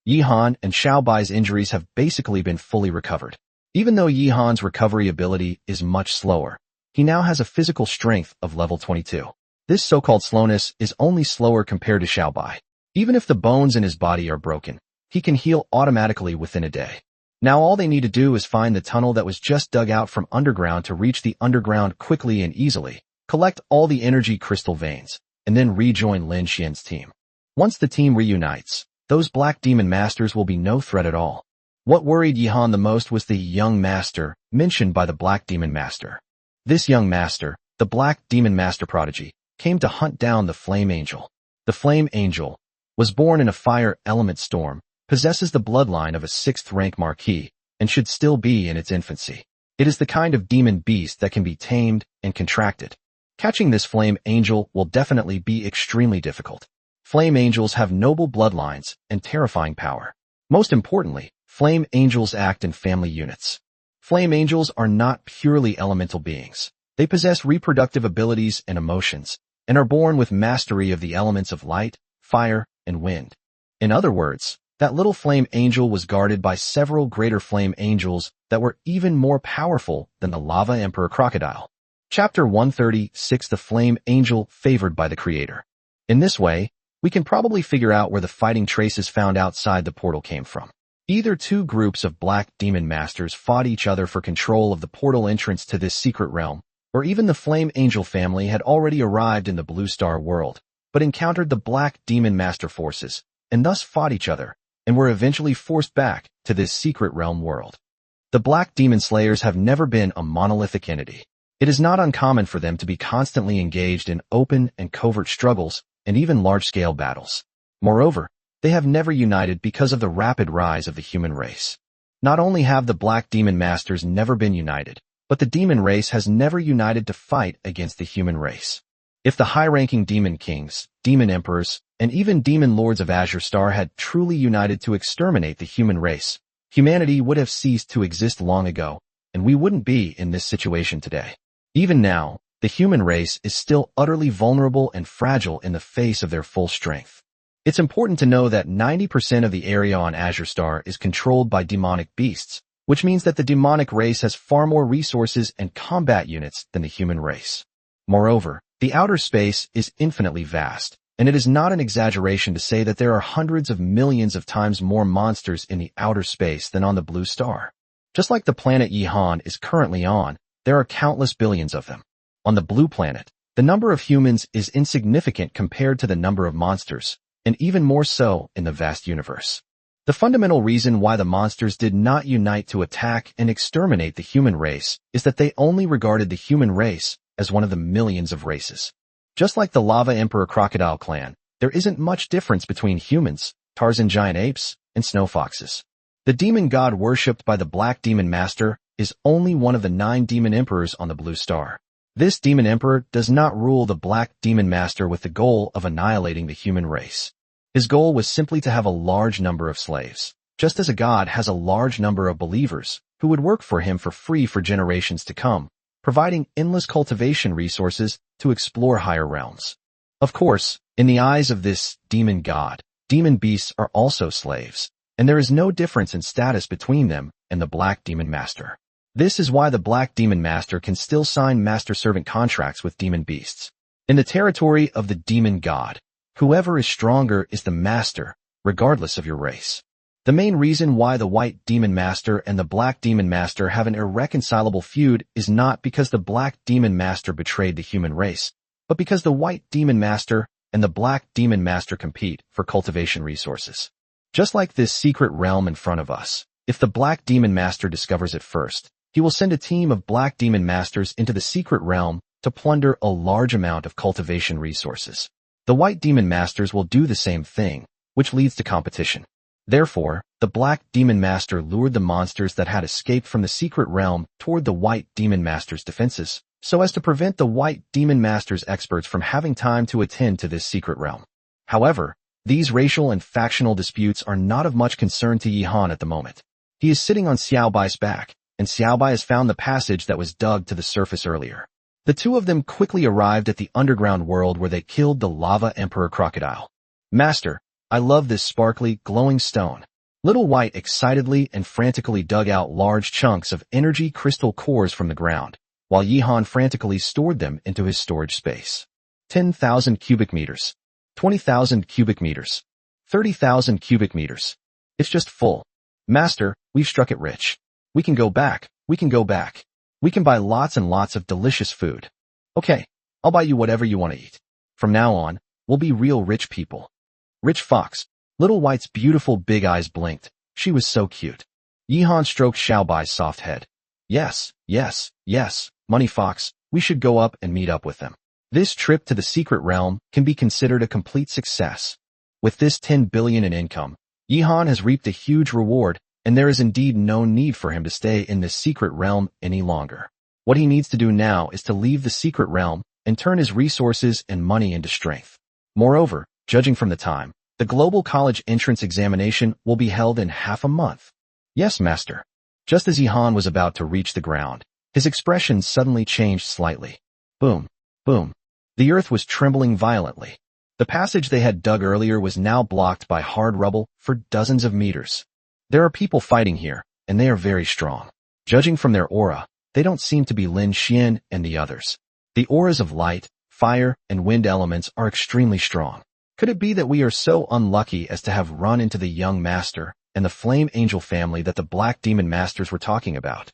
Yihan and Xiaobai's injuries have basically been fully recovered. Even though Yihan's recovery ability is much slower, he now has a physical strength of level 22. This so-called slowness is only slower compared to Xiaobai. Even if the bones in his body are broken, he can heal automatically within a day. Now all they need to do is find the tunnel that was just dug out from underground to reach the underground quickly and easily, collect all the energy crystal veins, and then rejoin Lin Xian's team. Once the team reunites, those black demon masters will be no threat at all. What worried Yihan the most was the young master mentioned by the black demon master. This young master, the black demon master prodigy, came to hunt down the Flame Angel. The Flame Angel was born in a fire element storm, possesses the bloodline of a 6th rank marquis, and should still be in its infancy. It is the kind of demon beast that can be tamed and contracted. Catching this Flame Angel will definitely be extremely difficult. Flame Angels have noble bloodlines and terrifying power. Most importantly, Flame Angels act in family units. Flame Angels are not purely elemental beings. They possess reproductive abilities and emotions, and are born with mastery of the elements of light, fire, and wind. In other words, that little Flame Angel was guarded by several greater Flame Angels that were even more powerful than the Lava Emperor Crocodile. Chapter 136: The Flame Angel Favored by the Creator. In this way, we can probably figure out where the fighting traces found outside the portal came from. Either 2 groups of black demon masters fought each other for control of the portal entrance to this secret realm, or even the Flame Angel family had already arrived in the Blue Star world, but encountered the black demon master forces, and thus fought each other, and were eventually forced back to this secret realm world. The black demon slayers have never been a monolithic entity. It is not uncommon for them to be constantly engaged in open and covert struggles, and even large-scale battles. Moreover, they have never united because of the rapid rise of the human race. Not only have the black demon masters never been united, but the demon race has never united to fight against the human race. If the high-ranking demon kings, demon emperors, and even demon lords of Azure Star had truly united to exterminate the human race, humanity would have ceased to exist long ago, and we wouldn't be in this situation today. Even now, the human race is still utterly vulnerable and fragile in the face of their full strength. It's important to know that 90% of the area on Azure Star is controlled by demonic beasts, which means that the demonic race has far more resources and combat units than the human race. Moreover, the outer space is infinitely vast, and it is not an exaggeration to say that there are hundreds of millions of times more monsters in the outer space than on the Blue Star. Just like the planet Yihan is currently on, there are countless billions of them. On the blue planet, the number of humans is insignificant compared to the number of monsters, and even more so in the vast universe. The fundamental reason why the monsters did not unite to attack and exterminate the human race is that they only regarded the human race as one of the millions of races. Just like the Lava Emperor Crocodile clan, there isn't much difference between humans, Tarzan giant apes, and snow foxes. The demon god worshipped by the Black Demon Master is only one of the 9 demon emperors on the Blue Star. This demon emperor does not rule the Black Demon Master with the goal of annihilating the human race. His goal was simply to have a large number of slaves, just as a god has a large number of believers who would work for him for free for generations to come, providing endless cultivation resources to explore higher realms. Of course, in the eyes of this demon god, demon beasts are also slaves, and there is no difference in status between them and the Black Demon Master. This is why the Black Demon Master can still sign master-servant contracts with demon beasts. In the territory of the demon god, whoever is stronger is the master, regardless of your race. The main reason why the White Demon Master and the Black Demon Master have an irreconcilable feud is not because the Black Demon Master betrayed the human race, but because the White Demon Master and the Black Demon Master compete for cultivation resources. Just like this secret realm in front of us, if the Black Demon Master discovers it first, he will send a team of Black Demon Masters into the secret realm to plunder a large amount of cultivation resources. The White Demon Masters will do the same thing, which leads to competition. Therefore, the Black Demon Master lured the monsters that had escaped from the secret realm toward the White Demon Master's defenses, so as to prevent the White Demon Master's experts from having time to attend to this secret realm. However, these racial and factional disputes are not of much concern to Yihan at the moment. He is sitting on Xiaobai's back, and Xiaobai has found the passage that was dug to the surface earlier. The two of them quickly arrived at the underground world where they killed the Lava Emperor Crocodile. Master, I love this sparkly, glowing stone. Little White excitedly and frantically dug out large chunks of energy crystal cores from the ground, while Yihan frantically stored them into his storage space. 10,000 cubic meters. 20,000 cubic meters. 30,000 cubic meters. It's just full. Master, we've struck it rich. We can go back. We can go back. We can buy lots and lots of delicious food. Okay, I'll buy you whatever you want to eat. From now on, we'll be real rich people. Rich Fox. Little White's beautiful big eyes blinked. She was so cute. Yihan stroked Xiaobai's soft head. Yes, yes, yes, Money Fox, we should go up and meet up with them. This trip to the secret realm can be considered a complete success. With this 10 billion in income, Yihan has reaped a huge reward, and there is indeed no need for him to stay in this secret realm any longer. What he needs to do now is to leave the secret realm and turn his resources and money into strength. Moreover, judging from the time, the global college entrance examination will be held in half a month. Yes, master. Just as Yihan was about to reach the ground, his expression suddenly changed slightly. Boom, boom. The earth was trembling violently. The passage they had dug earlier was now blocked by hard rubble for dozens of meters. There are people fighting here, and they are very strong. Judging from their aura, they don't seem to be Lin Xian and the others. The auras of light, fire, and wind elements are extremely strong. Could it be that we are so unlucky as to have run into the young master and the Flame Angel family that the Black Demon Masters were talking about?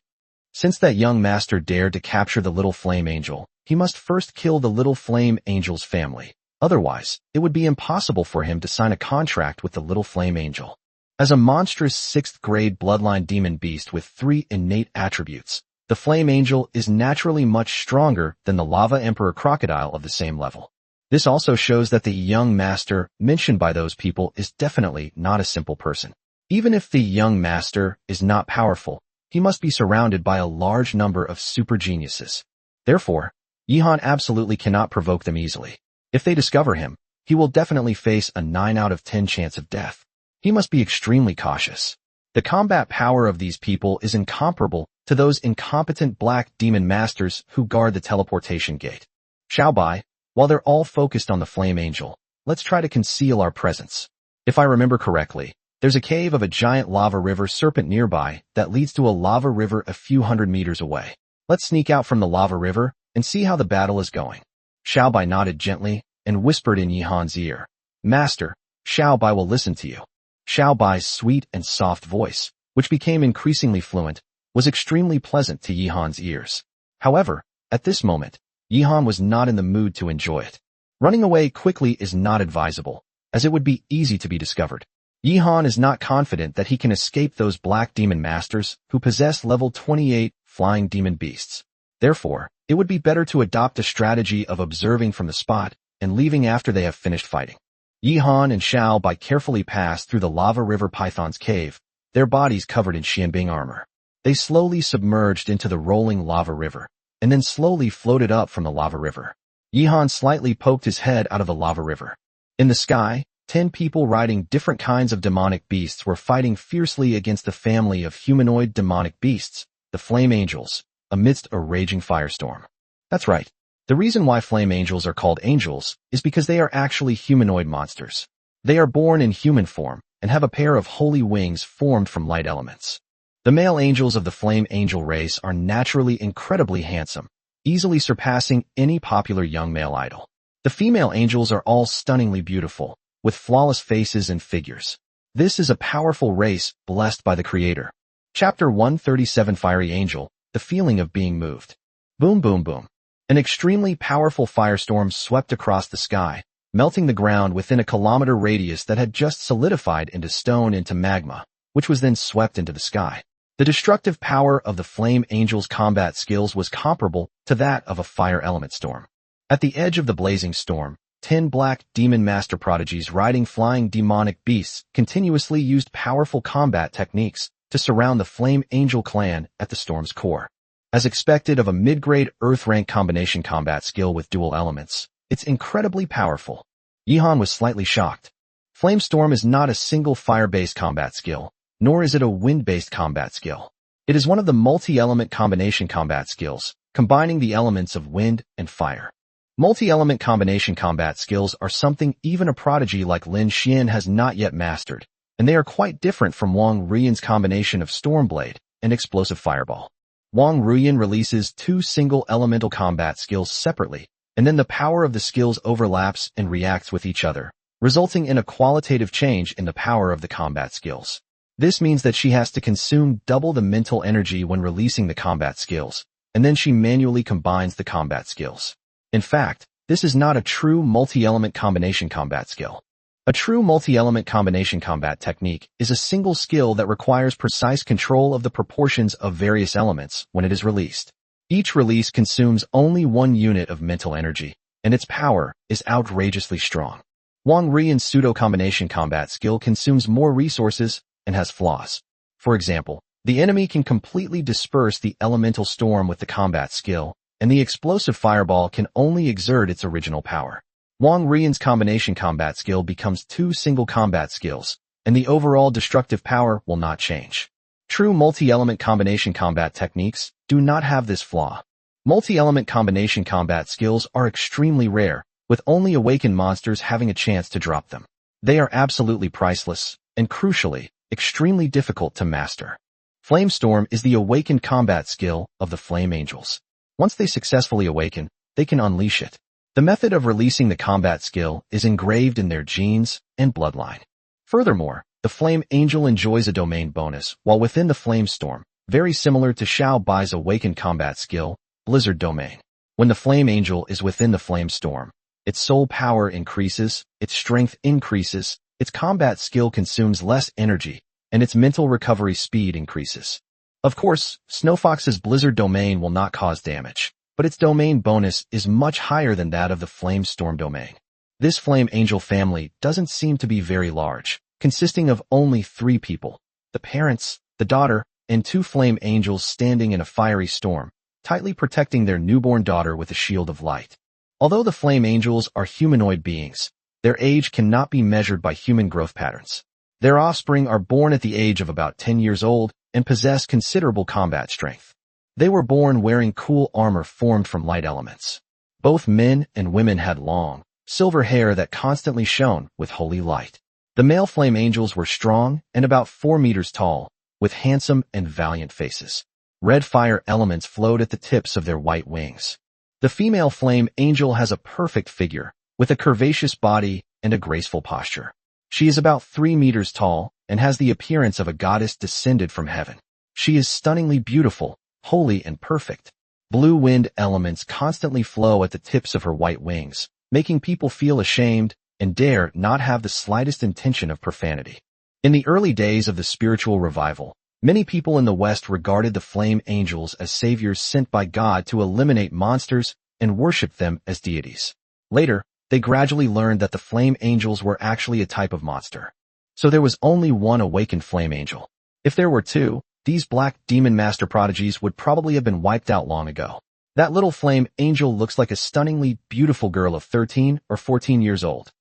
Since that young master dared to capture the Little Flame Angel, he must first kill the Little Flame Angel's family. Otherwise, it would be impossible for him to sign a contract with the Little Flame Angel. As a monstrous 6th-grade bloodline demon beast with 3 innate attributes, the Flame Angel is naturally much stronger than the Lava Emperor Crocodile of the same level. This also shows that the young master mentioned by those people is definitely not a simple person. Even if the young master is not powerful, he must be surrounded by a large number of super geniuses. Therefore, Yihan absolutely cannot provoke them easily. If they discover him, he will definitely face a 9 out of 10 chance of death. He must be extremely cautious. The combat power of these people is incomparable to those incompetent Black Demon Masters who guard the teleportation gate. Xiaobai, while they're all focused on the Flame Angel, let's try to conceal our presence. If I remember correctly, there's a cave of a giant lava river serpent nearby that leads to a lava river a few hundred meters away. Let's sneak out from the lava river and see how the battle is going. Xiaobai nodded gently and whispered in Yihan's ear. Master, Xiaobai will listen to you. Xiaobai's sweet and soft voice, which became increasingly fluent, was extremely pleasant to Yihan's ears. However, at this moment, Yihan was not in the mood to enjoy it. Running away quickly is not advisable, as it would be easy to be discovered. Yihan is not confident that he can escape those Black Demon Masters who possess level 28 flying demon beasts. Therefore, it would be better to adopt a strategy of observing from the spot and leaving after they have finished fighting. Yihan and Xiaobai carefully passed through the Lava River Python's cave, their bodies covered in Xianbing armor. They slowly submerged into the rolling lava river, and then slowly floated up from the lava river. Yihan slightly poked his head out of the lava river. In the sky, 10 people riding different kinds of demonic beasts were fighting fiercely against the family of humanoid demonic beasts, the Flame Angels, amidst a raging firestorm. That's right. The reason why Flame Angels are called angels is because they are actually humanoid monsters. They are born in human form and have a pair of holy wings formed from light elements. The male angels of the Flame Angel race are naturally incredibly handsome, easily surpassing any popular young male idol. The female angels are all stunningly beautiful, with flawless faces and figures. This is a powerful race blessed by the Creator. Chapter 137 Fiery Angel, the feeling of being moved. Boom boom boom. An extremely powerful firestorm swept across the sky, melting the ground within a kilometer radius that had just solidified into stone into magma, which was then swept into the sky. The destructive power of the Flame Angel's combat skills was comparable to that of a fire element storm. At the edge of the blazing storm, 10 black demon master prodigies riding flying demonic beasts continuously used powerful combat techniques to surround the Flame Angel clan at the storm's core. As expected of a mid-grade Earth-rank combination combat skill with dual elements, it's incredibly powerful. Yihan was slightly shocked. Flame Storm is not a single fire-based combat skill, nor is it a wind-based combat skill. It is one of the multi-element combination combat skills, combining the elements of wind and fire. Multi-element combination combat skills are something even a prodigy like Lin Xian has not yet mastered, and they are quite different from Wong Ruian's combination of Stormblade and Explosive Fireball. Wong Ruian releases two single elemental combat skills separately, and then the power of the skills overlaps and reacts with each other, resulting in a qualitative change in the power of the combat skills. This means that she has to consume double the mental energy when releasing the combat skills, and then she manually combines the combat skills. In fact, this is not a true multi-element combination combat skill. A true multi-element combination combat technique is a single skill that requires precise control of the proportions of various elements when it is released. Each release consumes only 1 unit of mental energy, and its power is outrageously strong. Wong Ruian's pseudo-combination combat skill consumes more resources and has flaws. For example, the enemy can completely disperse the elemental storm with the combat skill, and the explosive fireball can only exert its original power. Wong Ruian's combination combat skill becomes 2 single combat skills, and the overall destructive power will not change. True multi-element combination combat techniques do not have this flaw. Multi-element combination combat skills are extremely rare, with only awakened monsters having a chance to drop them. They are absolutely priceless, and crucially, extremely difficult to master. Flame Storm is the awakened combat skill of the Flame Angels. Once they successfully awaken, they can unleash it. The method of releasing the combat skill is engraved in their genes and bloodline. Furthermore, the Flame Angel enjoys a domain bonus while within the Flame Storm, very similar to Xiao Bai's awakened combat skill, Blizzard Domain. When the Flame Angel is within the Flame Storm, its soul power increases, its strength increases, its combat skill consumes less energy, and its mental recovery speed increases. Of course, Snowfox's Blizzard Domain will not cause damage, but its domain bonus is much higher than that of the Flame Storm domain. This Flame Angel family doesn't seem to be very large, consisting of only 3 people: the parents, the daughter, and 2 Flame Angels standing in a fiery storm, tightly protecting their newborn daughter with a shield of light. Although the Flame Angels are humanoid beings, their age cannot be measured by human growth patterns. Their offspring are born at the age of about 10 years old and possess considerable combat strength. They were born wearing cool armor formed from light elements. Both men and women had long, silver hair that constantly shone with holy light. The male Flame Angels were strong and about 4 meters tall, with handsome and valiant faces. Red fire elements flowed at the tips of their white wings. The female Flame Angel has a perfect figure, with a curvaceous body and a graceful posture. She is about 3 meters tall and has the appearance of a goddess descended from heaven. She is stunningly beautiful, holy and perfect. Blue wind elements constantly flow at the tips of her white wings, making people feel ashamed and dare not have the slightest intention of profanity. In the early days of the spiritual revival, many people in the West regarded the Flame Angels as saviors sent by God to eliminate monsters and worship them as deities. Later, they gradually learned that the Flame Angels were actually a type of monster. So there was only one awakened Flame Angel. If there were 2, these black demon master prodigies would probably have been wiped out long ago. That little Flame Angel looks like a stunningly beautiful girl of 13 or 14 years old.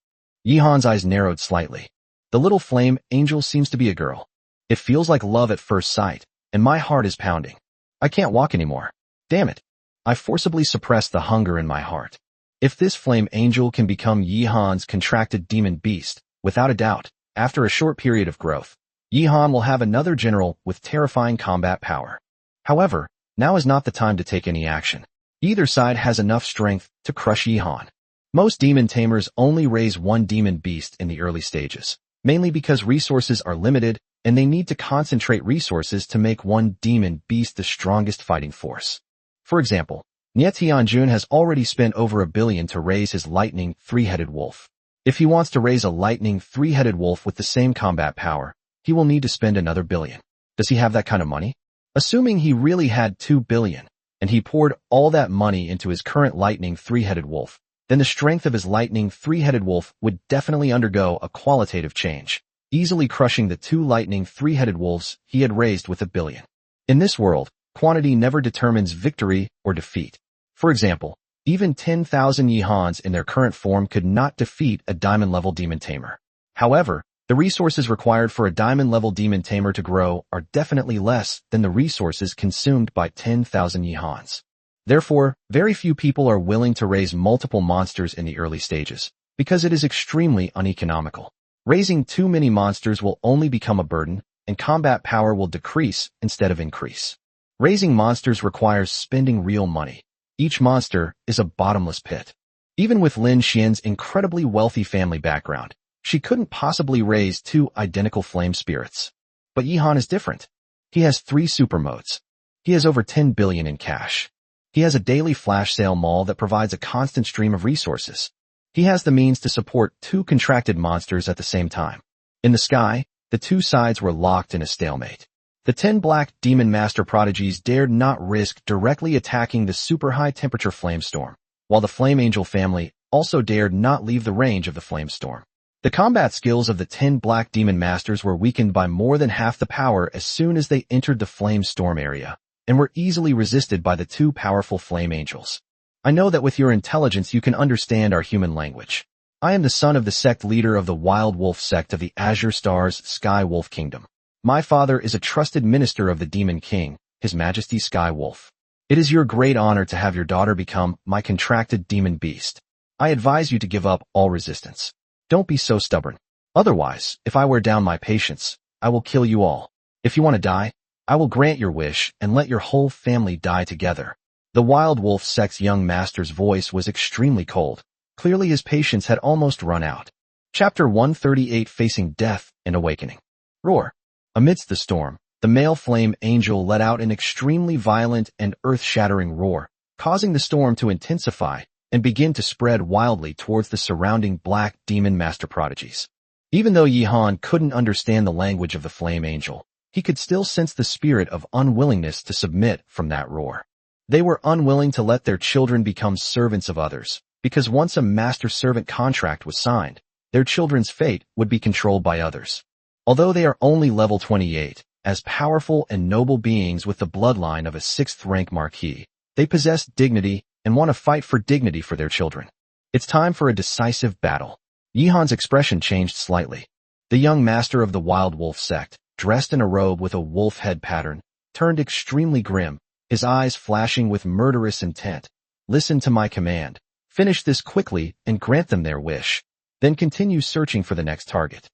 Yihan's eyes narrowed slightly. The little Flame Angel seems to be a girl. It feels like love at first sight, and my heart is pounding. I can't walk anymore. Damn it. I forcibly suppressed the hunger in my heart. If this Flame Angel can become Yihan's contracted demon beast, without a doubt, after a short period of growth, Yihan will have another general with terrifying combat power. However, now is not the time to take any action. Either side has enough strength to crush Yihan. Most demon tamers only raise 1 demon beast in the early stages, mainly because resources are limited and they need to concentrate resources to make 1 demon beast the strongest fighting force. For example, Nie Tianjun has already spent over $1 billion to raise his lightning 3-headed wolf. If he wants to raise a lightning 3-headed wolf with the same combat power, he will need to spend another $1 billion. Does he have that kind of money? Assuming he really had $2 billion, and he poured all that money into his current lightning 3-headed wolf, then the strength of his lightning three-headed wolf would definitely undergo a qualitative change, easily crushing the two lightning three-headed wolves he had raised with a billion. In this world, quantity never determines victory or defeat. For example, even 10,000 Yihans in their current form could not defeat a diamond-level demon tamer. However, the resources required for a diamond-level demon tamer to grow are definitely less than the resources consumed by 10,000 Yihans. Therefore, very few people are willing to raise multiple monsters in the early stages, because it is extremely uneconomical. Raising too many monsters will only become a burden, and combat power will decrease instead of increase. Raising monsters requires spending real money. Each monster is a bottomless pit. Even with Lin Xian's incredibly wealthy family background, she couldn't possibly raise two identical flame spirits. But Yihan is different. He has 3 super modes. He has over 10 billion in cash. He has a daily flash sale mall that provides a constant stream of resources. He has the means to support 2 contracted monsters at the same time. In the sky, the 2 sides were locked in a stalemate. The 10 black demon master prodigies dared not risk directly attacking the super high temperature flame storm, while the flame angel family also dared not leave the range of the flame storm. The combat skills of the 10 black demon masters were weakened by more than half the power as soon as they entered the flame storm area, and were easily resisted by the 2 powerful flame angels. I know that with your intelligence you can understand our human language. I am the son of the sect leader of the Wild Wolf sect of the Azure Stars Sky Wolf Kingdom. My father is a trusted minister of the Demon King, His Majesty Sky Wolf. It is your great honor to have your daughter become my contracted demon beast. I advise you to give up all resistance. Don't be so stubborn. Otherwise, if I wear down my patience, I will kill you all. If you want to die, I will grant your wish and let your whole family die together. The Wild Wolf sect's young master's voice was extremely cold. Clearly his patience had almost run out. Chapter 138 Facing Death and Awakening. Roar. Amidst the storm, the male flame angel let out an extremely violent and earth-shattering roar, causing the storm to intensify and begin to spread wildly towards the surrounding black demon master prodigies. Even though Yihan couldn't understand the language of the flame angel, he could still sense the spirit of unwillingness to submit from that roar. They were unwilling to let their children become servants of others, because once a master-servant contract was signed, their children's fate would be controlled by others. Although they are only level 28, as powerful and noble beings with the bloodline of a 6th-rank marquis, they possess dignity and want to fight for dignity for their children. It's time for a decisive battle. Yihan's expression changed slightly. The young master of the Wild Wolf sect, dressed in a robe with a wolf head pattern, turned extremely grim, his eyes flashing with murderous intent. Listen to my command. Finish this quickly and grant them their wish. Then continue searching for the next target.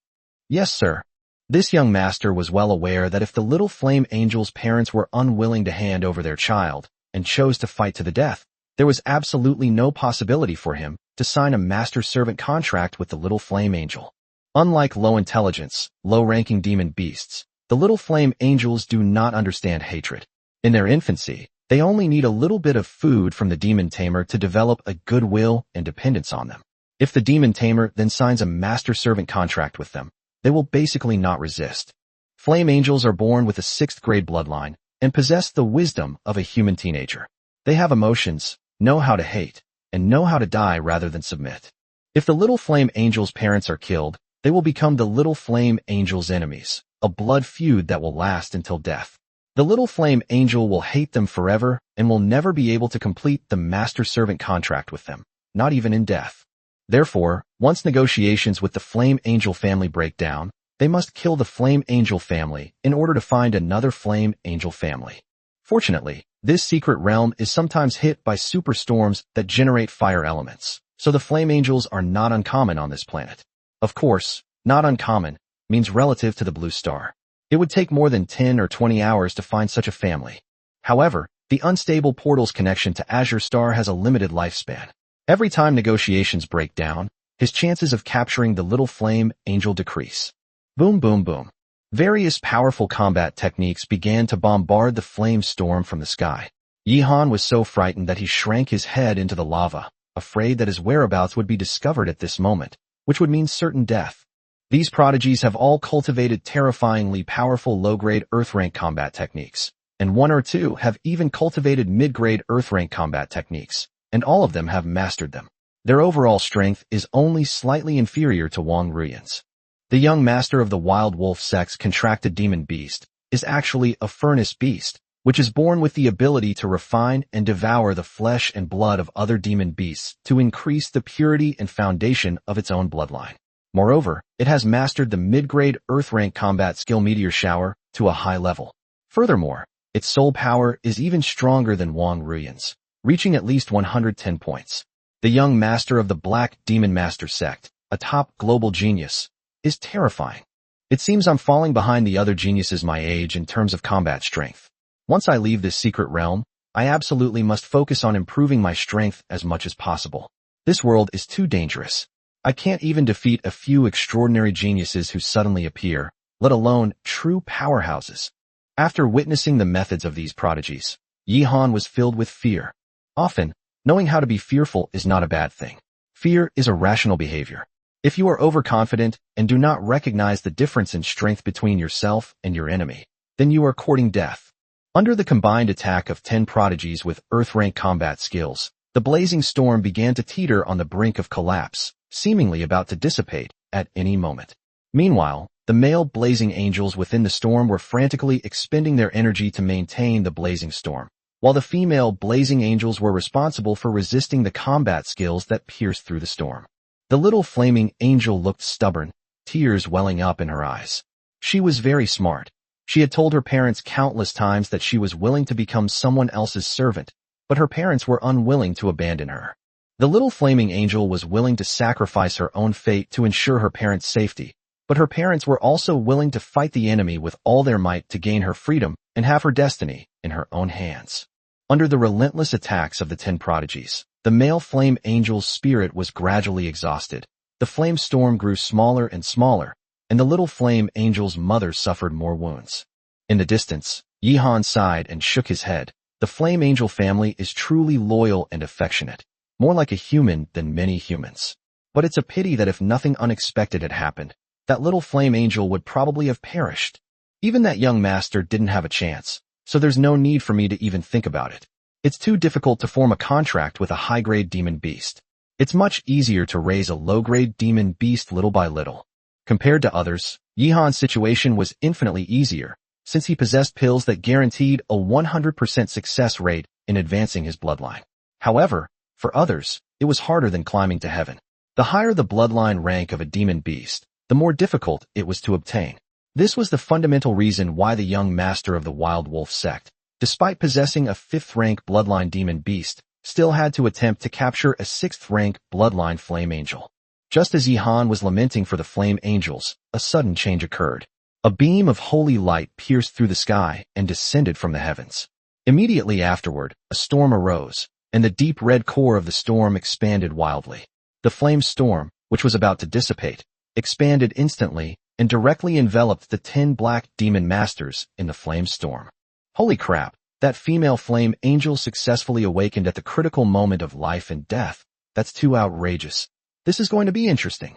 Yes, sir. This young master was well aware that if the little flame angel's parents were unwilling to hand over their child and chose to fight to the death, there was absolutely no possibility for him to sign a master-servant contract with the little flame angel. Unlike low-intelligence, low-ranking demon beasts, the little flame angels do not understand hatred. In their infancy, they only need a little bit of food from the demon tamer to develop a goodwill and dependence on them. If the demon tamer then signs a master-servant contract with them, they will basically not resist. Flame angels are born with a 6th-grade bloodline and possess the wisdom of a human teenager. They have emotions, know how to hate, and know how to die rather than submit. If the little flame angel's parents are killed, they will become the little flame angel's enemies, a blood feud that will last until death. The little flame angel will hate them forever and will never be able to complete the master-servant contract with them, not even in death. Therefore, once negotiations with the flame angel family break down, they must kill the flame angel family in order to find another flame angel family. Fortunately, this secret realm is sometimes hit by superstorms that generate fire elements, so the flame angels are not uncommon on this planet. Of course, not uncommon means relative to the blue star. It would take more than 10 or 20 hours to find such a family. However, the unstable portal's connection to Azure Star has a limited lifespan. Every time negotiations break down, his chances of capturing the little flame angel decrease. Boom, boom, boom. Various powerful combat techniques began to bombard the flame storm from the sky. Yihan was so frightened that he shrank his head into the lava, afraid that his whereabouts would be discovered at this moment, which would mean certain death. These prodigies have all cultivated terrifyingly powerful low-grade Earth-rank combat techniques, and 1 or 2 have even cultivated mid-grade Earth-rank combat techniques, and all of them have mastered them. Their overall strength is only slightly inferior to Wong Ruian's. The young master of the wild wolf sex contracted demon beast is actually a furnace beast, which is born with the ability to refine and devour the flesh and blood of other demon beasts to increase the purity and foundation of its own bloodline. Moreover, it has mastered the mid-grade Earth-rank combat skill Meteor Shower to a high level. Furthermore, its soul power is even stronger than Wong Ruian's, reaching at least 110 points. The young master of the Black Demon Master sect, a top global genius, is terrifying. It seems I'm falling behind the other geniuses my age in terms of combat strength. Once I leave this secret realm, I absolutely must focus on improving my strength as much as possible. This world is too dangerous. I can't even defeat a few extraordinary geniuses who suddenly appear, let alone true powerhouses. After witnessing the methods of these prodigies, Yihan was filled with fear. Often, knowing how to be fearful is not a bad thing. Fear is a rational behavior. If you are overconfident and do not recognize the difference in strength between yourself and your enemy, then you are courting death. Under the combined attack of 10 prodigies with Earth-rank combat skills, the blazing storm began to teeter on the brink of collapse, seemingly about to dissipate at any moment. Meanwhile, the male blazing angels within the storm were frantically expending their energy to maintain the blazing storm, while the female blazing angels were responsible for resisting the combat skills that pierced through the storm. The little flaming angel looked stubborn, tears welling up in her eyes. She was very smart. She had told her parents countless times that she was willing to become someone else's servant, but her parents were unwilling to abandon her. The little flaming angel was willing to sacrifice her own fate to ensure her parents' safety, but her parents were also willing to fight the enemy with all their might to gain her freedom and have her destiny in her own hands. Under the relentless attacks of the 10 prodigies, the male flame angel's spirit was gradually exhausted. The flame storm grew smaller and smaller, and the little flame angel's mother suffered more wounds. In the distance, Yihan sighed and shook his head. The flame angel family is truly loyal and affectionate, more like a human than many humans. But it's a pity that if nothing unexpected had happened, that little flame angel would probably have perished. Even that young master didn't have a chance, so there's no need for me to even think about it. It's too difficult to form a contract with a high-grade demon beast. It's much easier to raise a low-grade demon beast little by little. Compared to others, Yihan's situation was infinitely easier, since he possessed pills that guaranteed a 100% success rate in advancing his bloodline. However, for others, it was harder than climbing to heaven. The higher the bloodline rank of a demon beast, the more difficult it was to obtain. This was the fundamental reason why the young master of the Wild Wolf sect, despite possessing a 5th-rank bloodline demon beast, still had to attempt to capture a 6th-rank bloodline flame angel. Just as Yihan was lamenting for the flame angels, a sudden change occurred. A beam of holy light pierced through the sky and descended from the heavens. Immediately afterward, a storm arose, and the deep red core of the storm expanded wildly. The flame storm, which was about to dissipate, expanded instantly and directly enveloped the 10 black demon masters in the flame storm. Holy crap, that female flame angel successfully awakened at the critical moment of life and death. That's too outrageous. This is going to be interesting.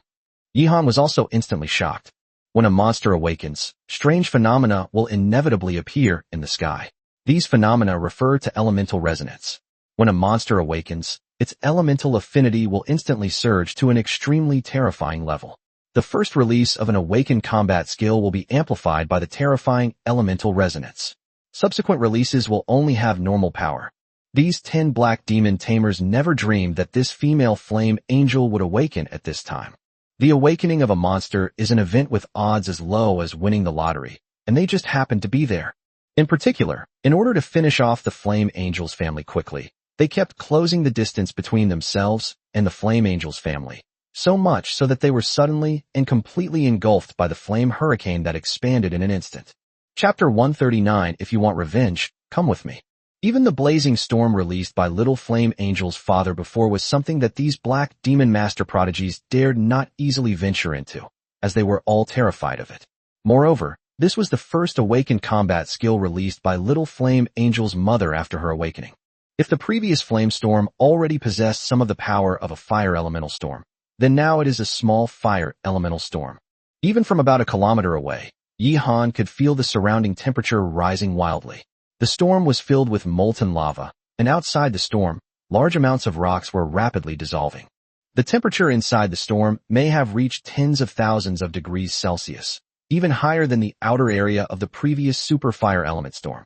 Yihan was also instantly shocked. When a monster awakens, strange phenomena will inevitably appear in the sky. These phenomena refer to elemental resonance. When a monster awakens, its elemental affinity will instantly surge to an extremely terrifying level. The first release of an awakened combat skill will be amplified by the terrifying elemental resonance. Subsequent releases will only have normal power. These 10 black demon tamers never dreamed that this female flame angel would awaken at this time. The awakening of a monster is an event with odds as low as winning the lottery, and they just happened to be there. In particular, in order to finish off the flame angel's family quickly, they kept closing the distance between themselves and the flame angel's family, so much so that they were suddenly and completely engulfed by the flame hurricane that expanded in an instant. Chapter 139. If you want revenge, come with me. Even the blazing storm released by Little Flame Angel's father before was something that these black demon master prodigies dared not easily venture into, as they were all terrified of it. Moreover, this was the first awakened combat skill released by Little Flame Angel's mother after her awakening. If the previous flame storm already possessed some of the power of a fire elemental storm, then now it is a small fire elemental storm. Even from about a kilometer away, Yihan could feel the surrounding temperature rising wildly. The storm was filled with molten lava, and outside the storm, large amounts of rocks were rapidly dissolving. The temperature inside the storm may have reached tens of thousands of degrees Celsius, even higher than the outer area of the previous super fire element storm.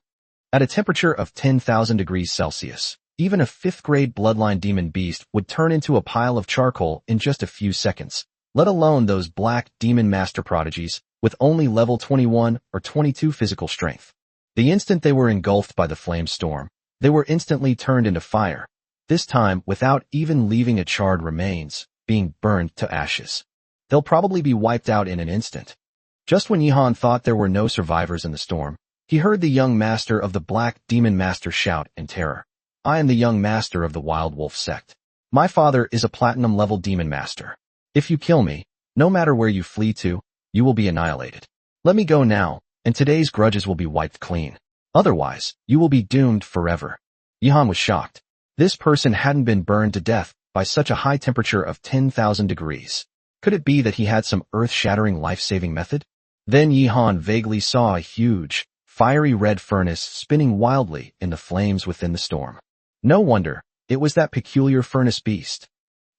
At a temperature of 10,000 degrees Celsius, even a 5th-grade bloodline demon beast would turn into a pile of charcoal in just a few seconds, let alone those black demon master prodigies with only level 21 or 22 physical strength. The instant they were engulfed by the flame storm, they were instantly turned into fire, this time without even leaving a charred remains, being burned to ashes. They'll probably be wiped out in an instant. Just when Yihan thought there were no survivors in the storm, he heard the young master of the Black Demon Master shout in terror. I am the young master of the Wild Wolf sect. My father is a platinum-level demon master. If you kill me, no matter where you flee to, you will be annihilated. Let me go now, and today's grudges will be wiped clean. Otherwise, you will be doomed forever. Yihan was shocked. This person hadn't been burned to death by such a high temperature of 10,000 degrees. Could it be that he had some earth-shattering life-saving method? Then Yihan vaguely saw a huge, fiery red furnace spinning wildly in the flames within the storm. No wonder, it was that peculiar furnace beast.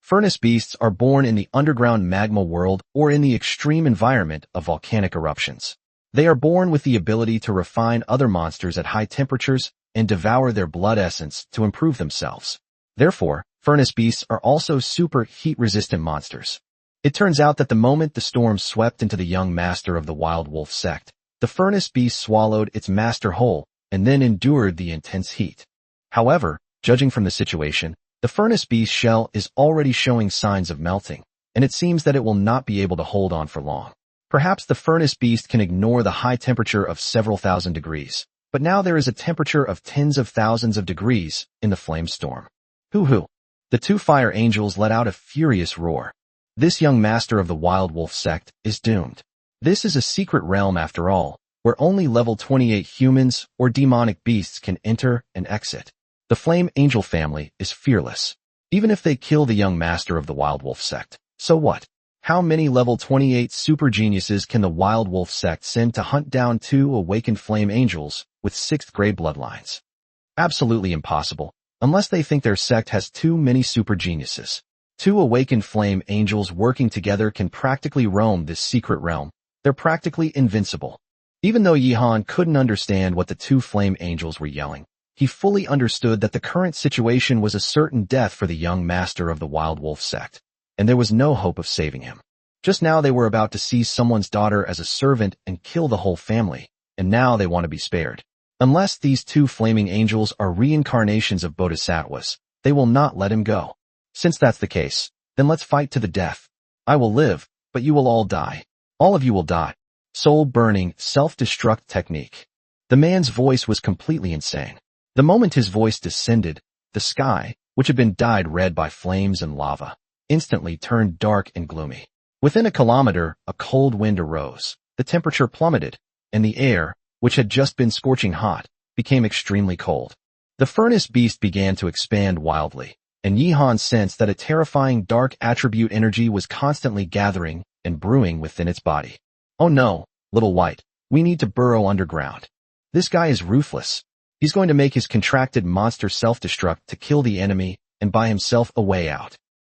Furnace beasts are born in the underground magma world or in the extreme environment of volcanic eruptions. They are born with the ability to refine other monsters at high temperatures and devour their blood essence to improve themselves. Therefore, furnace beasts are also super heat-resistant monsters. It turns out that the moment the storm swept into the young master of the Wild Wolf sect, the furnace beast swallowed its master whole and then endured the intense heat. However, judging from the situation, the furnace beast shell is already showing signs of melting, and it seems that it will not be able to hold on for long. Perhaps the furnace beast can ignore the high temperature of several thousand degrees, but now there is a temperature of tens of thousands of degrees in the flame storm. Hoo-hoo! The two fire angels let out a furious roar. This young master of the Wild Wolf sect is doomed. This is a secret realm after all, where only level 28 humans or demonic beasts can enter and exit. The Flame Angel family is fearless. Even if they kill the young master of the Wild Wolf sect, so what? How many level 28 super geniuses can the Wild Wolf sect send to hunt down 2 awakened flame angels with 6th grade bloodlines? Absolutely impossible, unless they think their sect has too many super geniuses. 2 awakened flame angels working together can practically roam this secret realm. They're practically invincible. Even though Yihan couldn't understand what the 2 flame angels were yelling, he fully understood that the current situation was a certain death for the young master of the Wild Wolf sect, and there was no hope of saving him. Just now they were about to seize someone's daughter as a servant and kill the whole family, and now they want to be spared. Unless these 2 flaming angels are reincarnations of bodhisattvas, they will not let him go. Since that's the case, then let's fight to the death. I will live, but you will all die. All of you will die. Soul-burning, self-destruct technique. The man's voice was completely insane. The moment his voice descended, the sky, which had been dyed red by flames and lava, instantly turned dark and gloomy. Within a kilometer, a cold wind arose, the temperature plummeted, and the air, which had just been scorching hot, became extremely cold. The furnace beast began to expand wildly, and Yihan sensed that a terrifying dark attribute energy was constantly gathering and brewing within its body. Oh no, little white, we need to burrow underground. This guy is ruthless. He's going to make his contracted monster self-destruct to kill the enemy and buy himself a way out.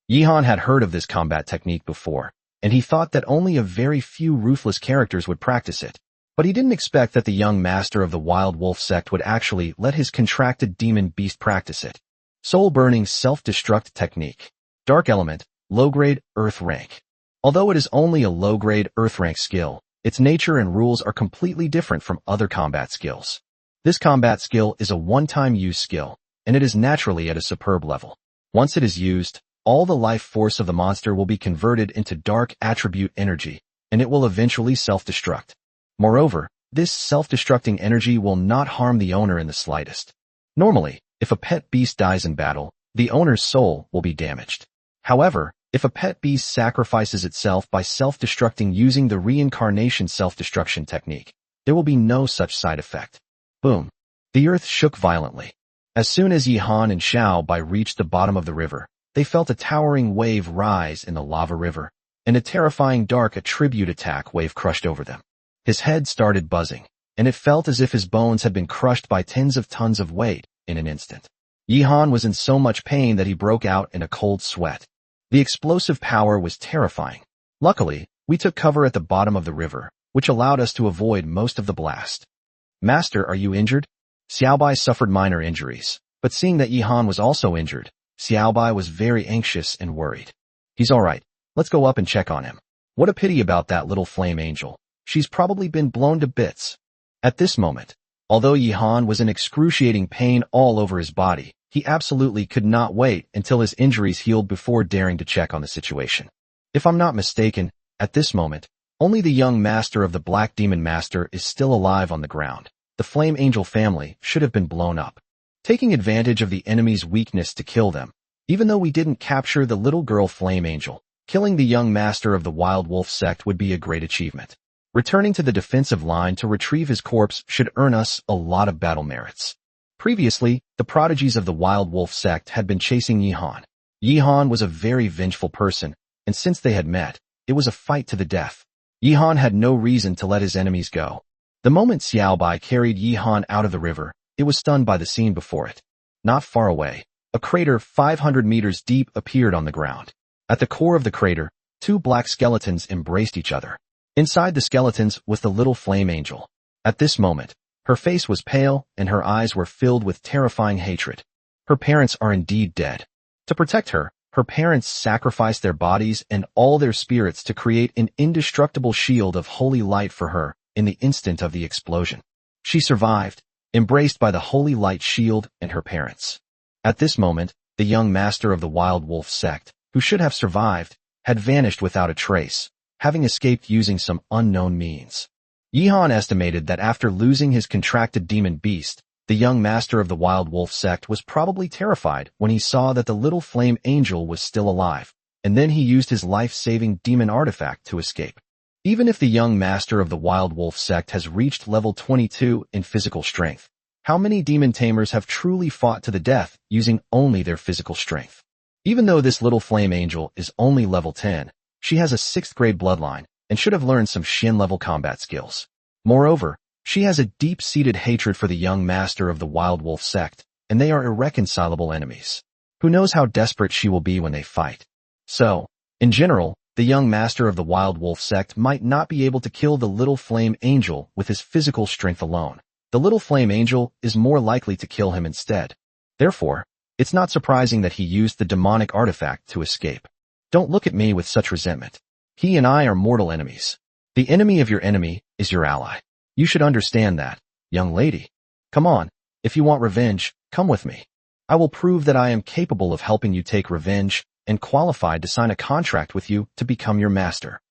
Yihan had heard of this combat technique before, and he thought that only a very few ruthless characters would practice it. But he didn't expect that the young master of the Wild Wolf sect would actually let his contracted demon beast practice it. Soul-burning self-destruct technique. Dark element, low-grade, earth rank. Although it is only a low-grade earth rank skill, its nature and rules are completely different from other combat skills. This combat skill is a one-time use skill, and it is naturally at a superb level. Once it is used, all the life force of the monster will be converted into dark attribute energy, and it will eventually self-destruct. Moreover, this self-destructing energy will not harm the owner in the slightest. Normally, if a pet beast dies in battle, the owner's soul will be damaged. However, if a pet beast sacrifices itself by self-destructing using the reincarnation self-destruction technique, there will be no such side effect. Boom. The earth shook violently. As soon as Yihan and Xiao Bai reached the bottom of the river, they felt a towering wave rise in the lava river, and a terrifying dark attribute attack wave crushed over them. His head started buzzing, and it felt as if his bones had been crushed by tens of tons of weight in an instant. Yihan was in so much pain that he broke out in a cold sweat. The explosive power was terrifying. Luckily, we took cover at the bottom of the river, which allowed us to avoid most of the blast. Master, are you injured? Xiaobai suffered minor injuries, but seeing that Yihan was also injured, Xiaobai was very anxious and worried. He's alright. Let's go up and check on him. What a pity about that little flame angel. She's probably been blown to bits. At this moment, although Yihan was in excruciating pain all over his body, he absolutely could not wait until his injuries healed before daring to check on the situation. If I'm not mistaken, at this moment, only the young master of the Black Demon Master is still alive on the ground. The Flame Angel family should have been blown up, taking advantage of the enemy's weakness to kill them. Even though we didn't capture the little girl Flame Angel, killing the young master of the Wild Wolf sect would be a great achievement. Returning to the defensive line to retrieve his corpse should earn us a lot of battle merits. Previously, the prodigies of the Wild Wolf sect had been chasing Yihan. Yihan was a very vengeful person, and since they had met, it was a fight to the death. Yihan had no reason to let his enemies go. The moment Xiaobai carried Yihan out of the river, it was stunned by the scene before it. Not far away, a crater 500 meters deep appeared on the ground. At the core of the crater, two black skeletons embraced each other. Inside the skeletons was the little Flame Angel. At this moment, her face was pale and her eyes were filled with terrifying hatred. Her parents are indeed dead. To protect her, her parents sacrificed their bodies and all their spirits to create an indestructible shield of holy light for her in the instant of the explosion. She survived, embraced by the holy light shield and her parents. At this moment, the young master of the Wild Wolf sect, who should have survived, had vanished without a trace, having escaped using some unknown means. Yihan estimated that after losing his contracted demon beast, the young master of the Wild Wolf sect was probably terrified when he saw that the little Flame Angel was still alive, and then he used his life-saving demon artifact to escape. Even if the young master of the Wild Wolf sect has reached level 22 in physical strength, how many demon tamers have truly fought to the death using only their physical strength? Even though this little Flame Angel is only level 10, she has a 6th grade bloodline and should have learned some Shin-level combat skills. Moreover, she has a deep-seated hatred for the young master of the Wild Wolf sect, and they are irreconcilable enemies. Who knows how desperate she will be when they fight? So, in general, the young master of the Wild Wolf sect might not be able to kill the little Flame Angel with his physical strength alone. The little Flame Angel is more likely to kill him instead. Therefore, it's not surprising that he used the demonic artifact to escape. Don't look at me with such resentment. He and I are mortal enemies. The enemy of your enemy is your ally. You should understand that, young lady. Come on, if you want revenge, come with me. I will prove that I am capable of helping you take revenge and qualified to sign a contract with you to become your master.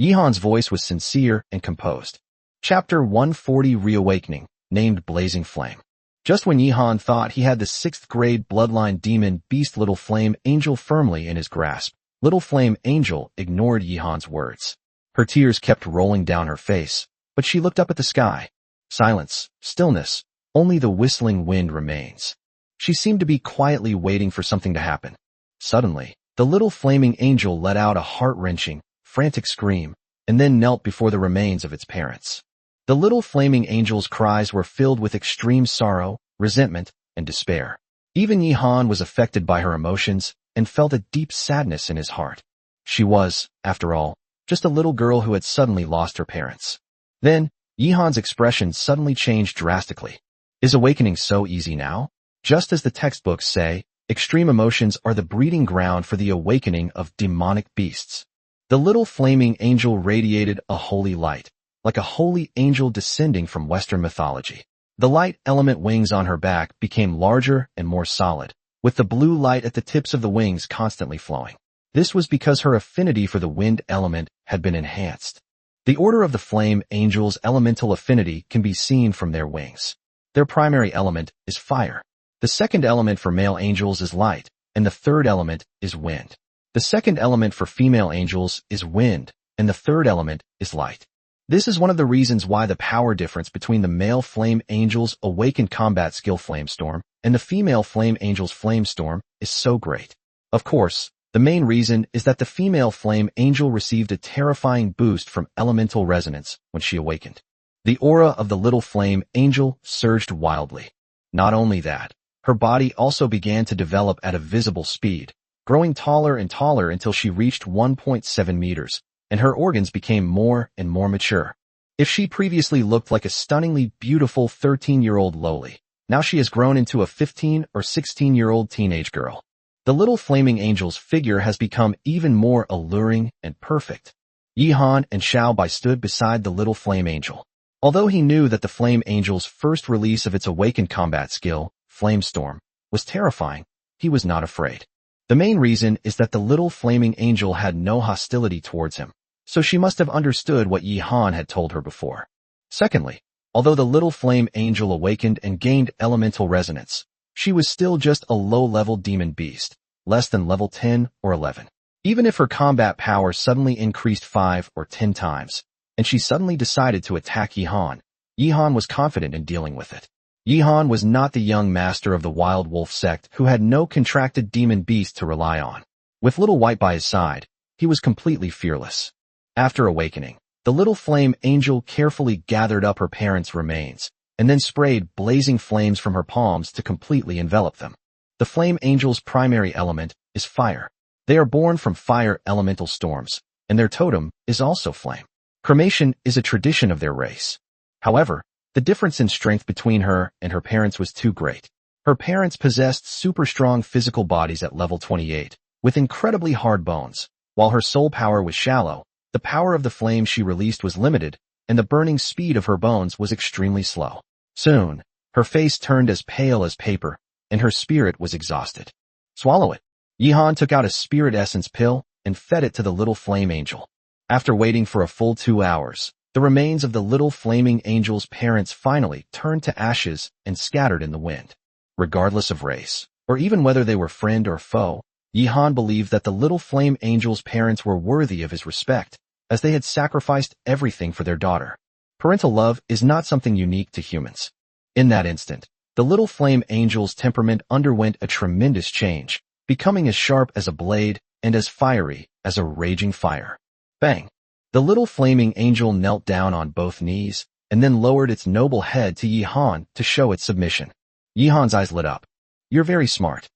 Yihan's voice was sincere and composed. Chapter 140 Reawakening, named Blazing Flame. Just when Yihan thought he had the 6th grade bloodline demon beast Little Flame Angel firmly in his grasp, Little Flame Angel ignored Yihan's words. Her tears kept rolling down her face, but she looked up at the sky. Silence, stillness, only the whistling wind remains. She seemed to be quietly waiting for something to happen. Suddenly, the little flaming angel let out a heart-wrenching, frantic scream, and then knelt before the remains of its parents. The little flaming angel's cries were filled with extreme sorrow, resentment, and despair. Even Yihan was affected by her emotions and felt a deep sadness in his heart. She was, after all, just a little girl who had suddenly lost her parents. Then, Yihan's expression suddenly changed drastically. Is awakening so easy now? Just as the textbooks say, extreme emotions are the breeding ground for the awakening of demonic beasts. The little flaming angel radiated a holy light, like a holy angel descending from Western mythology. The light element wings on her back became larger and more solid, with the blue light at the tips of the wings constantly flowing. This was because her affinity for the wind element had been enhanced. The order of the flame angel's elemental affinity can be seen from their wings. Their primary element is fire. The second element for male angels is light, and the third element is wind. The second element for female angels is wind, and the third element is light. This is one of the reasons why the power difference between the male flame angel's awakened combat skill Flamestorm and the female flame angel's Flamestorm is so great. Of course, the main reason is that the female flame angel received a terrifying boost from elemental resonance when she awakened. The aura of the little flame angel surged wildly. Not only that, her body also began to develop at a visible speed, growing taller and taller until she reached 1.7 meters, and her organs became more and more mature. If she previously looked like a stunningly beautiful 13-year-old lowly, now she has grown into a 15 or 16-year-old teenage girl. The little flaming angel's figure has become even more alluring and perfect. Yihan and Xiao Bai stood beside the little flame angel. Although he knew that the flame angel's first release of its awakened combat skill, Flame Storm, was terrifying, he was not afraid. The main reason is that the little flaming angel had no hostility towards him, so she must have understood what Yihan had told her before. Secondly, although the little flame angel awakened and gained elemental resonance, she was still just a low-level demon beast, less than level 10 or 11. Even if her combat power suddenly increased 5 or 10 times, and she suddenly decided to attack Yihan, Yihan was confident in dealing with it. Yihan was not the young master of the Wild Wolf sect who had no contracted demon beast to rely on. With Little White by his side, he was completely fearless. After awakening, the little flame angel carefully gathered up her parents' remains, and then sprayed blazing flames from her palms to completely envelop them. The flame angel's primary element is fire. They are born from fire elemental storms, and their totem is also flame. Cremation is a tradition of their race. However, the difference in strength between her and her parents was too great. Her parents possessed super strong physical bodies at level 28, with incredibly hard bones, while her soul power was shallow. The power of the flame she released was limited, and the burning speed of her bones was extremely slow. Soon, her face turned as pale as paper, and her spirit was exhausted. Swallow it. Yihan took out a spirit essence pill and fed it to the little flame angel. After waiting for a full 2 hours, the remains of the little flaming angel's parents finally turned to ashes and scattered in the wind. Regardless of race, or even whether they were friend or foe, Yihan believed that the little flame angel's parents were worthy of his respect, as they had sacrificed everything for their daughter. Parental love is not something unique to humans. In that instant, the little flame angel's temperament underwent a tremendous change, becoming as sharp as a blade and as fiery as a raging fire. Bang! The little flaming angel knelt down on both knees, and then lowered its noble head to Yihan to show its submission. Yihan's eyes lit up. You're very smart.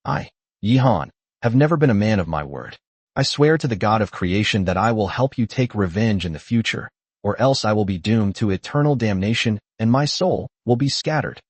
I, Yihan, have never been a man of my word. I swear to the God of creation that I will help you take revenge in the future, or else I will be doomed to eternal damnation and my soul will be scattered.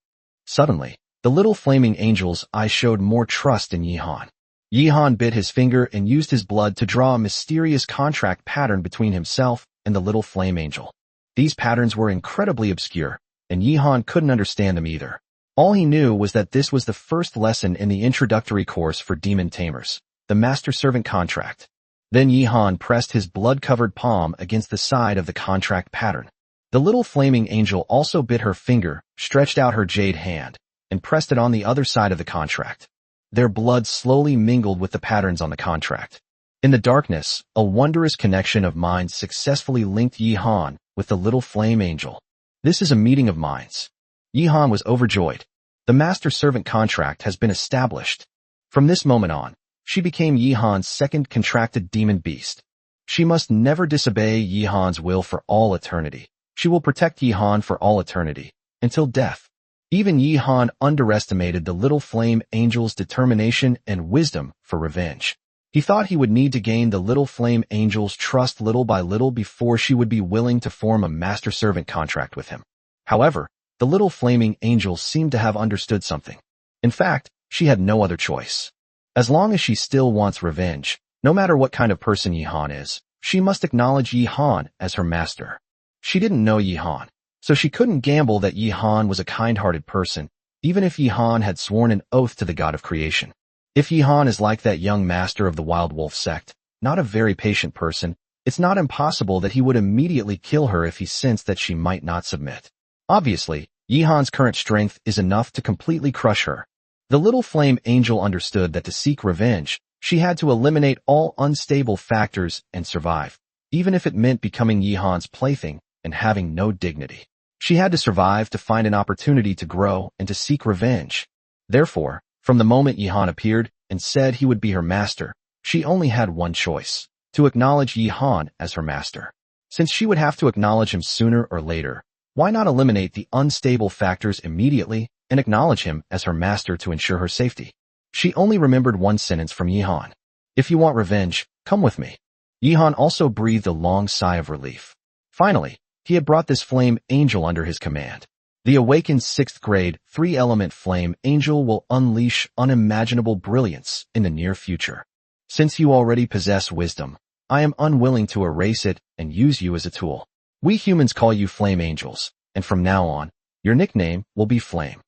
Suddenly, the little flaming angel's eyes showed more trust in Yihan. Yihan bit his finger and used his blood to draw a mysterious contract pattern between himself and the little flame angel. These patterns were incredibly obscure, and Yihan couldn't understand them either. All he knew was that this was the first lesson in the introductory course for demon tamers, the master-servant contract. Then Yihan pressed his blood-covered palm against the side of the contract pattern. The little flaming angel also bit her finger, stretched out her jade hand, and pressed it on the other side of the contract. Their blood slowly mingled with the patterns on the contract. In the darkness, a wondrous connection of minds successfully linked Yihan with the little flame angel. This is a meeting of minds. Yihan was overjoyed. The master-servant contract has been established. From this moment on, she became Yihan's second contracted demon beast. She must never disobey Yihan's will for all eternity. She will protect Yihan for all eternity, until death. Even Yihan underestimated the little flame angel's determination and wisdom for revenge. He thought he would need to gain the little flame angel's trust little by little before she would be willing to form a master-servant contract with him. However, the little flaming angel seemed to have understood something. In fact, she had no other choice. As long as she still wants revenge, no matter what kind of person Yihan is, she must acknowledge Yihan as her master. She didn't know Yihan, so she couldn't gamble that Yihan was a kind-hearted person, even if Yihan had sworn an oath to the God of creation. If Yihan is like that young master of the Wild Wolf sect, not a very patient person, it's not impossible that he would immediately kill her if he sensed that she might not submit. Obviously, Yihan's current strength is enough to completely crush her. The little flame angel understood that to seek revenge, she had to eliminate all unstable factors and survive, even if it meant becoming Yihan's plaything and having no dignity. She had to survive to find an opportunity to grow and to seek revenge. Therefore, from the moment Yihan appeared and said he would be her master, she only had one choice: to acknowledge Yihan as her master. Since she would have to acknowledge him sooner or later, why not eliminate the unstable factors immediately and acknowledge him as her master to ensure her safety? She only remembered one sentence from Yihan. If you want revenge, come with me. Yihan also breathed a long sigh of relief. Finally, he had brought this flame angel under his command. The awakened 6th grade, 3-element flame angel will unleash unimaginable brilliance in the near future. Since you already possess wisdom, I am unwilling to erase it and use you as a tool. We humans call you flame angels, and from now on, your nickname will be Flame.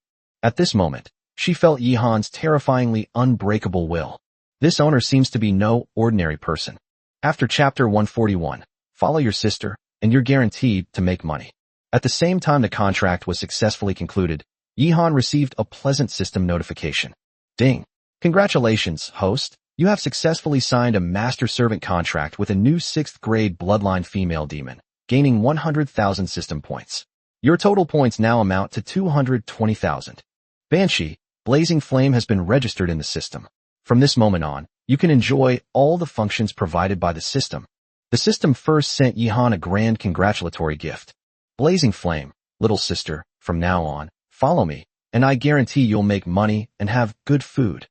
At this moment, she felt Yihan's terrifyingly unbreakable will. This owner seems to be no ordinary person. After chapter 141, follow your sister, and you're guaranteed to make money. At the same time the contract was successfully concluded, Yihan received a pleasant system notification. Ding! Congratulations, host. You have successfully signed a master-servant contract with a new 6th grade bloodline female demon, gaining 100,000 system points. Your total points now amount to 220,000. Banshee, Blazing Flame has been registered in the system. From this moment on, you can enjoy all the functions provided by the system. The system first sent Yihan a grand congratulatory gift. Blazing Flame, little sister, from now on, follow me, and I guarantee you'll make money and have good food.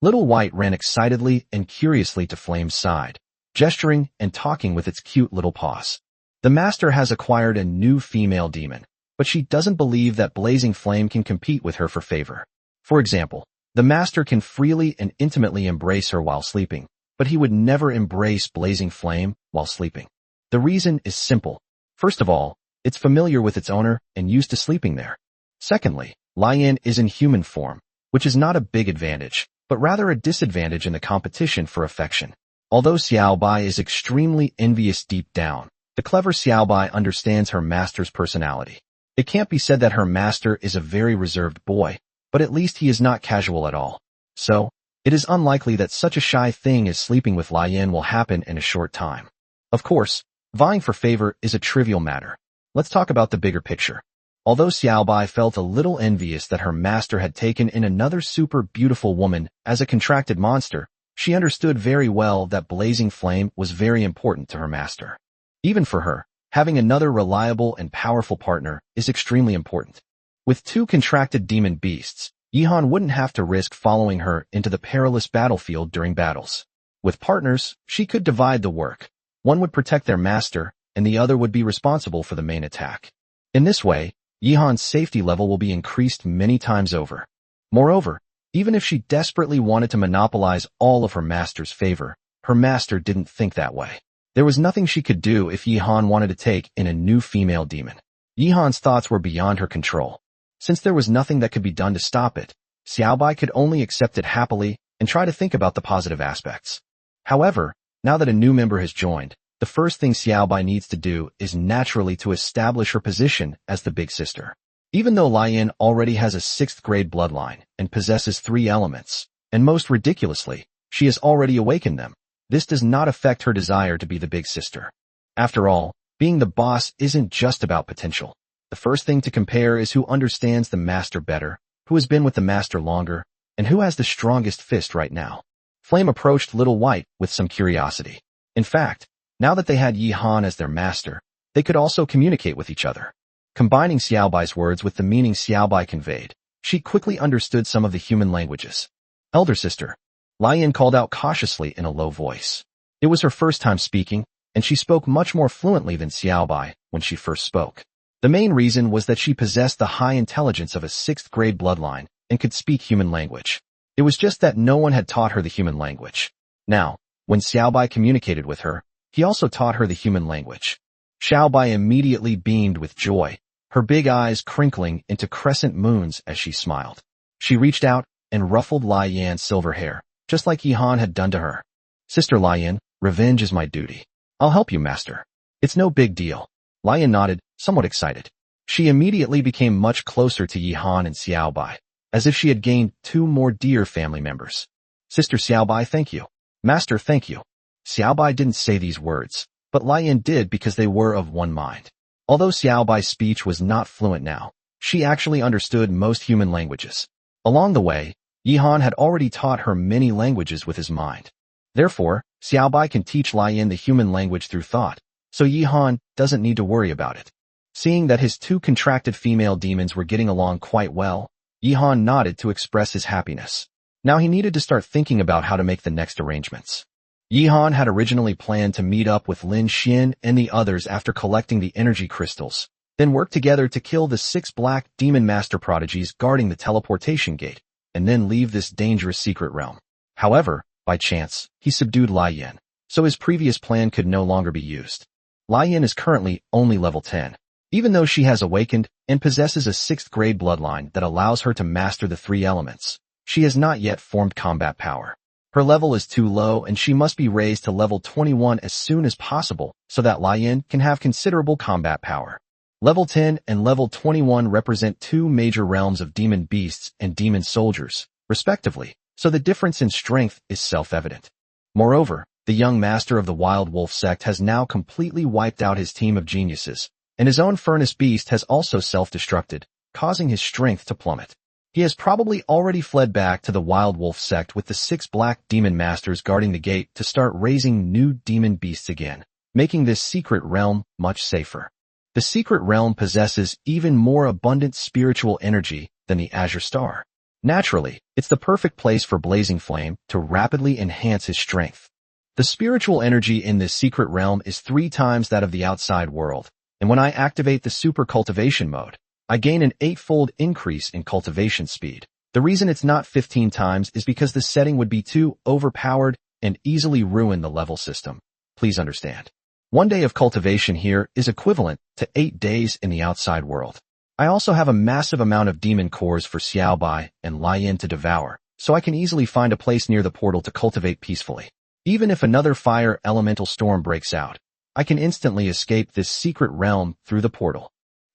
Little White ran excitedly and curiously to Flame's side, gesturing and talking with its cute little paws. The master has acquired a new female demon, but she doesn't believe that Blazing Flame can compete with her for favor. For example, the master can freely and intimately embrace her while sleeping, but he would never embrace Blazing Flame while sleeping. The reason is simple. First of all, it's familiar with its owner and used to sleeping there. Secondly, Ruian is in human form, which is not a big advantage, but rather a disadvantage in the competition for affection. Although Xiaobai is extremely envious deep down, the clever Xiaobai understands her master's personality. It can't be said that her master is a very reserved boy, but at least he is not casual at all. So, it is unlikely that such a shy thing as sleeping with Ruian will happen in a short time. Of course, vying for favor is a trivial matter. Let's talk about the bigger picture. Although Xiaobai felt a little envious that her master had taken in another super beautiful woman as a contracted monster, she understood very well that Blazing Flame was very important to her master. Even for her, having another reliable and powerful partner is extremely important. With 2 contracted demon beasts, Yihan wouldn't have to risk following her into the perilous battlefield during battles. With partners, she could divide the work. One would protect their master, and the other would be responsible for the main attack. In this way, Yihan's safety level will be increased many times over. Moreover, even if she desperately wanted to monopolize all of her master's favor, her master didn't think that way. There was nothing she could do if Yihan wanted to take in a new female demon. Yihan's thoughts were beyond her control. Since there was nothing that could be done to stop it, Xiaobai could only accept it happily and try to think about the positive aspects. However, now that a new member has joined, the first thing Xiaobai needs to do is naturally to establish her position as the big sister. Even though Ruian already has a 6th grade bloodline and possesses 3 elements, and most ridiculously, she has already awakened them, this does not affect her desire to be the big sister. After all, being the boss isn't just about potential. The first thing to compare is who understands the master better, who has been with the master longer, and who has the strongest fist right now. Flame approached Little White with some curiosity. In fact, now that they had Yihan as their master, they could also communicate with each other. Combining Xiaobai's words with the meaning Xiaobai conveyed, she quickly understood some of the human languages. Elder sister, Ruian called out cautiously in a low voice. It was her first time speaking, and she spoke much more fluently than Xiaobai when she first spoke. The main reason was that she possessed the high intelligence of a 6th grade bloodline and could speak human language. It was just that no one had taught her the human language. Now, when Xiaobai communicated with her, he also taught her the human language. Xiaobai immediately beamed with joy, her big eyes crinkling into crescent moons as she smiled. She reached out and ruffled Ruian's silver hair, just like Yihan had done to her. Sister Ruian, revenge is my duty. I'll help you, master. It's no big deal. Ruian nodded, somewhat excited. She immediately became much closer to Yihan and Xiaobai, as if she had gained 2 more dear family members. Sister Xiaobai, thank you. Master, thank you. Xiaobai didn't say these words, but Ruian did because they were of one mind. Although Xiaobai's speech was not fluent now, she actually understood most human languages. Along the way, Yihan had already taught her many languages with his mind. Therefore, Xiaobai can teach Ruian the human language through thought, so Yihan doesn't need to worry about it. Seeing that his 2 contracted female demons were getting along quite well, Yihan nodded to express his happiness. Now he needed to start thinking about how to make the next arrangements. Yihan had originally planned to meet up with Lin Xian and the others after collecting the energy crystals, then work together to kill the 6 black demon master prodigies guarding the teleportation gate, and then leave this dangerous secret realm. However, by chance, he subdued Lian, so his previous plan could no longer be used. Lian is currently only level 10, even though she has awakened and possesses a 6th grade bloodline that allows her to master the 3 elements. She has not yet formed combat power. Her level is too low and she must be raised to level 21 as soon as possible so that Lian can have considerable combat power. Level 10 and level 21 represent 2 major realms of demon beasts and demon soldiers, respectively, so the difference in strength is self-evident. Moreover, the young master of the Wild Wolf sect has now completely wiped out his team of geniuses, and his own furnace beast has also self-destructed, causing his strength to plummet. He has probably already fled back to the Wild Wolf sect with the 6 black demon masters guarding the gate to start raising new demon beasts again, making this secret realm much safer. The secret realm possesses even more abundant spiritual energy than the Azure Star. Naturally, it's the perfect place for Blazing Flame to rapidly enhance his strength. The spiritual energy in this secret realm is 3 times that of the outside world, and when I activate the Super Cultivation mode, I gain an 8-fold increase in cultivation speed. The reason it's not 15 times is because the setting would be too overpowered and easily ruin the level system. Please understand. 1 day of cultivation here is equivalent to 8 days in the outside world. I also have a massive amount of demon cores for Xiaobai and Lian to devour, so I can easily find a place near the portal to cultivate peacefully. Even if another fire elemental storm breaks out, I can instantly escape this secret realm through the portal.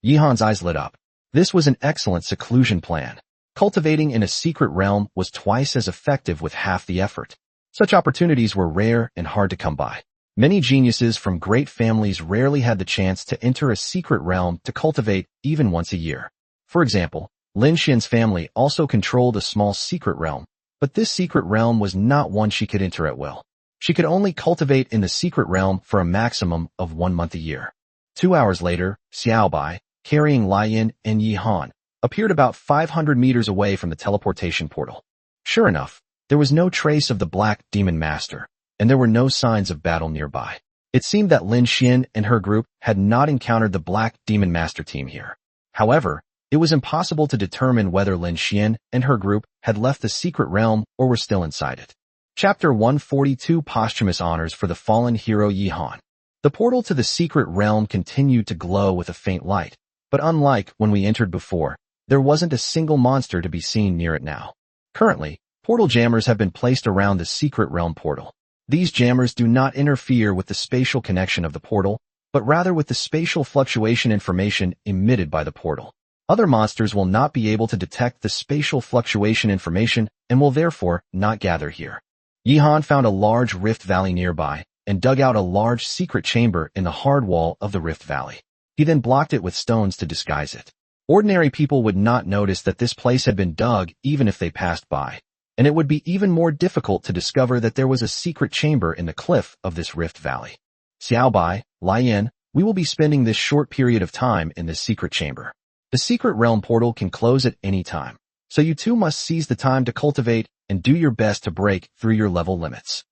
Yihan's eyes lit up. This was an excellent seclusion plan. Cultivating in a secret realm was twice as effective with half the effort. Such opportunities were rare and hard to come by. Many geniuses from great families rarely had the chance to enter a secret realm to cultivate even once a year. For example, Lin Xian's family also controlled a small secret realm, but this secret realm was not one she could enter at will. She could only cultivate in the secret realm for a maximum of 1 month a year. 2 hours later, Xiaobai, carrying Lian and Yihan, appeared about 500 meters away from the teleportation portal. Sure enough, there was no trace of the Black Demon Master, and there were no signs of battle nearby. It seemed that Lin Xian and her group had not encountered the Black Demon Master team here. However, it was impossible to determine whether Lin Xian and her group had left the secret realm or were still inside it. Chapter 142 Posthumous Honors for the Fallen Hero Yihan. The portal to the secret realm continued to glow with a faint light. But unlike when we entered before, there wasn't a single monster to be seen near it now. Currently, portal jammers have been placed around the secret realm portal. These jammers do not interfere with the spatial connection of the portal, but rather with the spatial fluctuation information emitted by the portal. Other monsters will not be able to detect the spatial fluctuation information and will therefore not gather here. Yihan found a large rift valley nearby and dug out a large secret chamber in the hard wall of the rift valley. He then blocked it with stones to disguise it. Ordinary people would not notice that this place had been dug even if they passed by, and it would be even more difficult to discover that there was a secret chamber in the cliff of this rift valley. Xiaobai, Lian, we will be spending this short period of time in this secret chamber. The secret realm portal can close at any time, so you two must seize the time to cultivate and do your best to break through your level limits.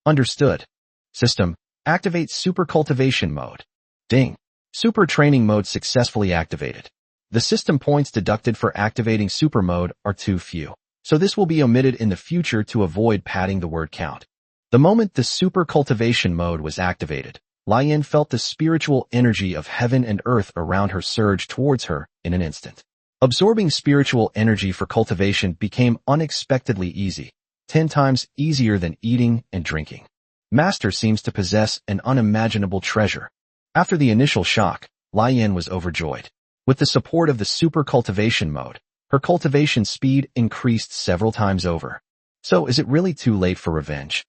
Understood. System, activate Super Cultivation mode. Ding. Super Training mode successfully activated. The system points deducted for activating Super mode are too few, so this will be omitted in the future to avoid padding the word count. The moment the Super Cultivation mode was activated, Lian felt the spiritual energy of heaven and earth around her surge towards her in an instant. Absorbing spiritual energy for cultivation became unexpectedly easy, 10 times easier than eating and drinking. Master seems to possess an unimaginable treasure. After the initial shock, Lian was overjoyed. With the support of the Super Cultivation mode, her cultivation speed increased several times over. So is it really too late for revenge?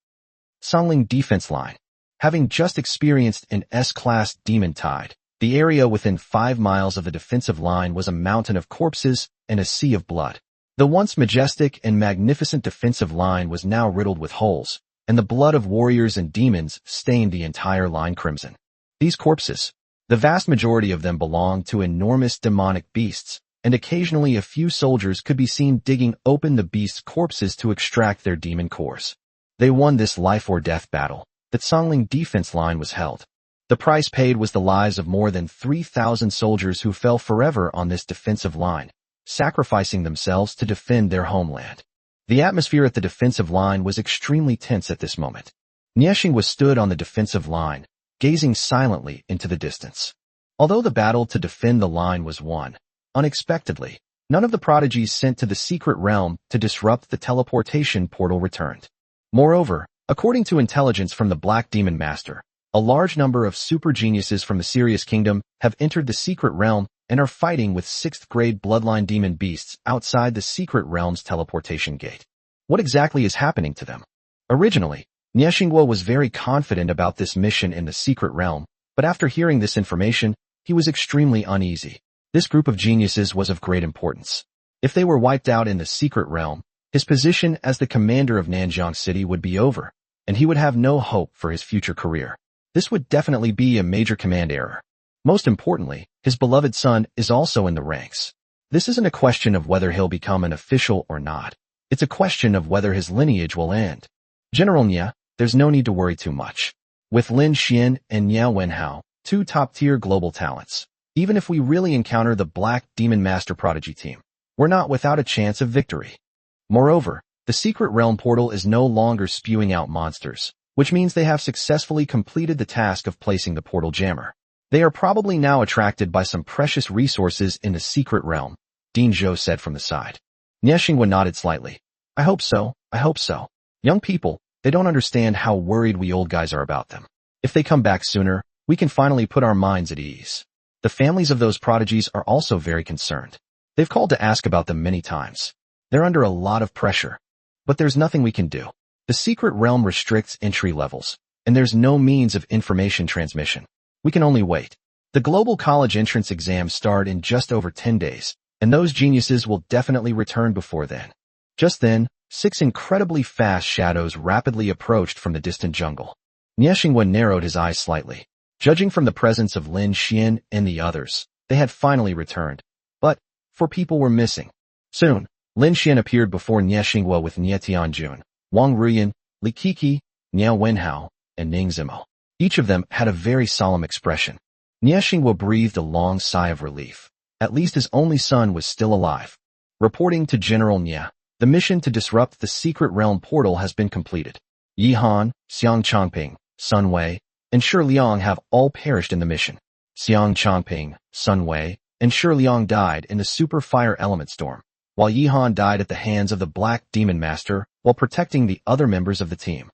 Songling Defense Line. Having just experienced an S-class demon tide, the area within 5 miles of the defensive line was a mountain of corpses and a sea of blood. The once majestic and magnificent defensive line was now riddled with holes, and the blood of warriors and demons stained the entire line crimson. These corpses, the vast majority of them belonged to enormous demonic beasts, and occasionally a few soldiers could be seen digging open the beasts' corpses to extract their demon cores. They won this life-or-death battle. The Songling defense line was held. The price paid was the lives of more than 3,000 soldiers who fell forever on this defensive line, sacrificing themselves to defend their homeland. The atmosphere at the defensive line was extremely tense at this moment. Niexingwa stood on the defensive line, gazing silently into the distance. Although the battle to defend the line was won, unexpectedly, none of the prodigies sent to the secret realm to disrupt the teleportation portal returned. Moreover, according to intelligence from the Black Demon Master, a large number of super geniuses from the Sirius Kingdom have entered the secret realm and are fighting with 6th-grade bloodline demon beasts outside the secret realm's teleportation gate. What exactly is happening to them? Originally, Niexingwa was very confident about this mission in the secret realm, but after hearing this information, he was extremely uneasy. This group of geniuses was of great importance. If they were wiped out in the secret realm, his position as the commander of Nanjiang City would be over, and he would have no hope for his future career. This would definitely be a major command error. Most importantly, his beloved son is also in the ranks. This isn't a question of whether he'll become an official or not. It's a question of whether his lineage will end. General Nye, there's no need to worry too much. With Lin Xian and Nye Wenhao, 2 top-tier global talents, even if we really encounter the Black Demon Master Prodigy team, we're not without a chance of victory. Moreover, the secret realm portal is no longer spewing out monsters, which means they have successfully completed the task of placing the portal jammer. They are probably now attracted by some precious resources in the secret realm, Dean Zhou said from the side. Niexingwa nodded slightly. I hope so. Young people, they don't understand how worried we old guys are about them. If they come back sooner, we can finally put our minds at ease. The families of those prodigies are also very concerned. They've called to ask about them many times. They're under a lot of pressure. But there's nothing we can do. The secret realm restricts entry levels, and there's no means of information transmission. We can only wait. The global college entrance exams start in just over 10 days, and those geniuses will definitely return before then. Just then, 6 incredibly fast shadows rapidly approached from the distant jungle. Niexingwa narrowed his eyes slightly. Judging from the presence of Lin Xian and the others, they had finally returned. But 4 people were missing. Soon, Lin Xian appeared before Niexingwa with Nye Tianjun, Wong Ruian, Li Kiki, Nye Wenhao, and Ning Zimo. Each of them had a very solemn expression. Niexingwa breathed a long sigh of relief. At least his only son was still alive. Reporting to General Nye, the mission to disrupt the secret realm portal has been completed. Yi Han, Xiang Chongping, Sun Wei, and Shi Liang have all perished in the mission. Xiang Chongping, Sun Wei, and Shi Liang died in the super fire element storm, while Yi Han died at the hands of the Black Demon Master while protecting the other members of the team.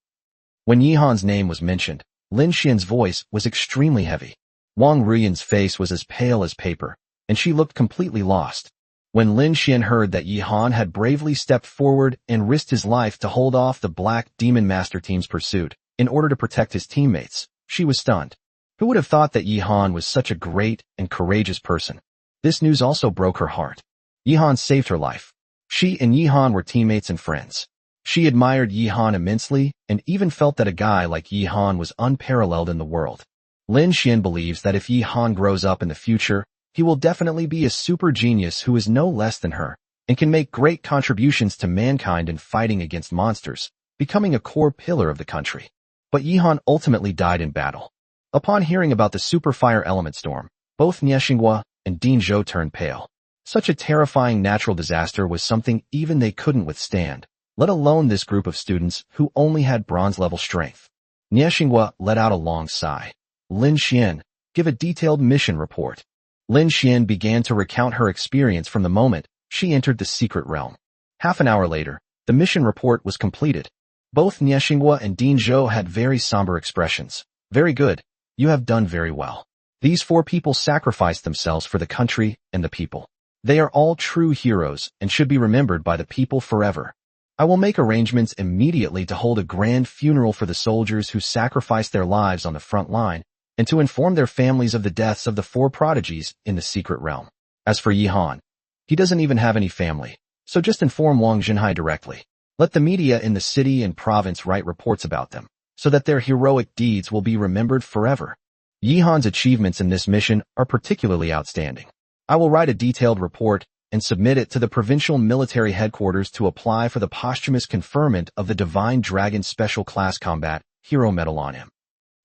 When Yi Han's name was mentioned, Lin Xian's voice was extremely heavy. Wang Ruiyan's face was as pale as paper, and she looked completely lost. When Lin Xian heard that Yi Han had bravely stepped forward and risked his life to hold off the Black Demon Master team's pursuit in order to protect his teammates, she was stunned. Who would have thought that Yi Han was such a great and courageous person? This news also broke her heart. Yi Han saved her life. She and Yi Han were teammates and friends. She admired Yi Han immensely and even felt that a guy like Yi Han was unparalleled in the world. Lin Xian believes that if Yi Han grows up in the future, he will definitely be a super genius who is no less than her and can make great contributions to mankind in fighting against monsters, becoming a core pillar of the country. But Yi Han ultimately died in battle. Upon hearing about the super fire element storm, both Niexingwa and Dean Zhou turned pale. Such a terrifying natural disaster was something even they couldn't withstand, let alone this group of students who only had bronze-level strength. Niexingwa let out a long sigh. Lin Xian, give a detailed mission report. Lin Xian began to recount her experience from the moment she entered the secret realm. Half an hour later, the mission report was completed. Both Niexingwa and Dean Zhou had very somber expressions. Very good. You have done very well. These 4 people sacrificed themselves for the country and the people. They are all true heroes and should be remembered by the people forever. I will make arrangements immediately to hold a grand funeral for the soldiers who sacrificed their lives on the front line and to inform their families of the deaths of the 4 prodigies in the secret realm. As for Yi Han, he doesn't even have any family, so just inform Wang Jinhai directly. Let the media in the city and province write reports about them, so that their heroic deeds will be remembered forever. Yi Han's achievements in this mission are particularly outstanding. I will write a detailed report and submit it to the provincial military headquarters to apply for the posthumous conferment of the Divine Dragon Special Class Combat Hero Medal on him.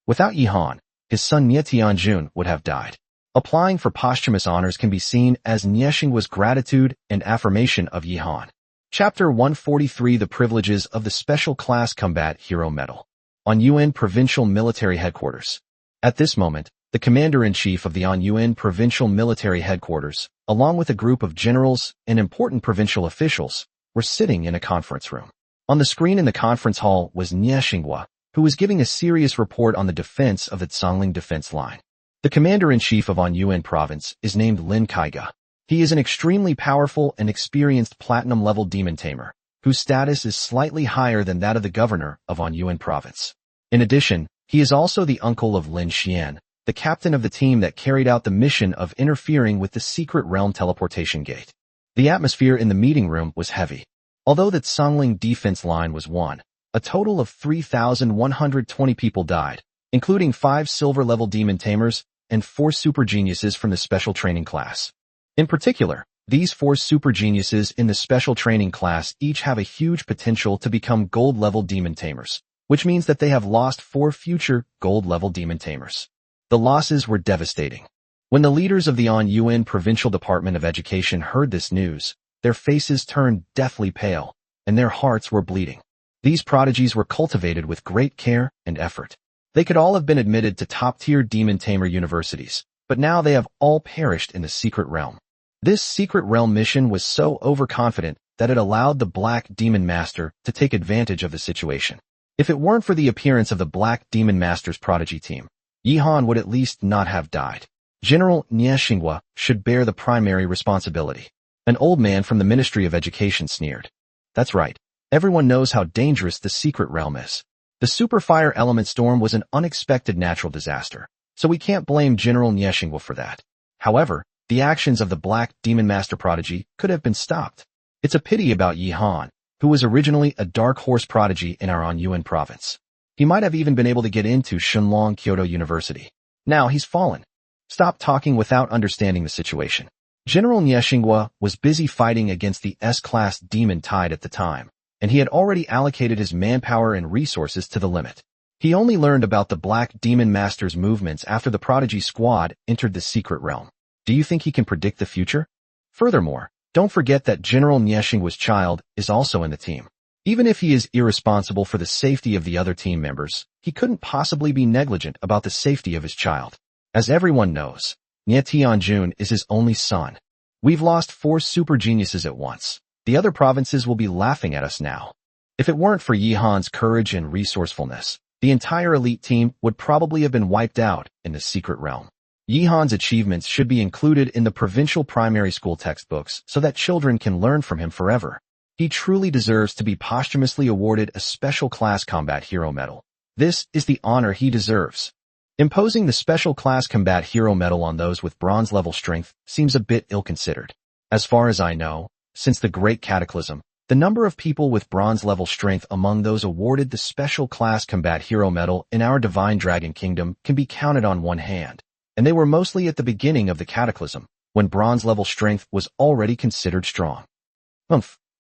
Without Yihan, his son Nie Tianjun would have died. Applying for posthumous honors can be seen as Nie Xinghua's gratitude and affirmation of Yihan. Chapter 143: The Privileges of the Special Class Combat Hero Medal. On UN Provincial Military Headquarters. At this moment, the Commander-in-Chief of the UN Provincial Military Headquarters, along with a group of generals and important provincial officials, were sitting in a conference room. On the screen in the conference hall was Nie Xinghua, who was giving a serious report on the defense of the Zhongling defense line. The Commander-in-Chief of UN Province is named Lin Kaiga. He is an extremely powerful and experienced platinum-level demon tamer, whose status is slightly higher than that of the governor of UN Province. In addition, he is also the uncle of Lin Xian, the captain of the team that carried out the mission of interfering with the secret realm teleportation gate. The atmosphere in the meeting room was heavy. Although the Zhongling defense line was won, a total of 3,120 people died, including 5 silver-level demon tamers and 4 super geniuses from the special training class. In particular, these 4 super geniuses in the special training class each have a huge potential to become gold-level demon tamers, which means that they have lost 4 future gold-level demon tamers. The losses were devastating. When the leaders of the UN Provincial Department of Education heard this news, their faces turned deathly pale, and their hearts were bleeding. These prodigies were cultivated with great care and effort. They could all have been admitted to top-tier demon tamer universities, but now they have all perished in the secret realm. This secret realm mission was so overconfident that it allowed the Black Demon Master to take advantage of the situation. If it weren't for the appearance of the Black Demon Master's prodigy team, Yihan would at least not have died. General Nie Xinghua should bear the primary responsibility. An old man from the Ministry of Education sneered. That's right. Everyone knows how dangerous the secret realm is. The super fire element storm was an unexpected natural disaster, so we can't blame General Nie Xinghua for that. However, the actions of the Black Demon Master prodigy could have been stopped. It's a pity about Yihan, who was originally a dark horse prodigy in our UN province. He might have even been able to get into Shunlong Kyoto University. Now he's fallen. Stop talking without understanding the situation. General Nie Xinghua was busy fighting against the S-class demon tide at the time, and he had already allocated his manpower and resources to the limit. He only learned about the Black Demon Master's movements after the prodigy squad entered the secret realm. Do you think he can predict the future? Furthermore, don't forget that General Nie Xinghua's child is also in the team. Even if he is irresponsible for the safety of the other team members, he couldn't possibly be negligent about the safety of his child. As everyone knows, Nie Tianjun is his only son. We've lost 4 super geniuses at once. The other provinces will be laughing at us now. If it weren't for Yihan's courage and resourcefulness, the entire elite team would probably have been wiped out in the secret realm. Yihan's achievements should be included in the provincial primary school textbooks so that children can learn from him forever. He truly deserves to be posthumously awarded a Special Class Combat Hero Medal. This is the honor he deserves. Imposing the Special Class Combat Hero Medal on those with bronze-level strength seems a bit ill-considered. As far as I know, since the Great Cataclysm, the number of people with bronze-level strength among those awarded the Special Class Combat Hero Medal in our Divine Dragon Kingdom can be counted on one hand, and they were mostly at the beginning of the Cataclysm, when bronze-level strength was already considered strong.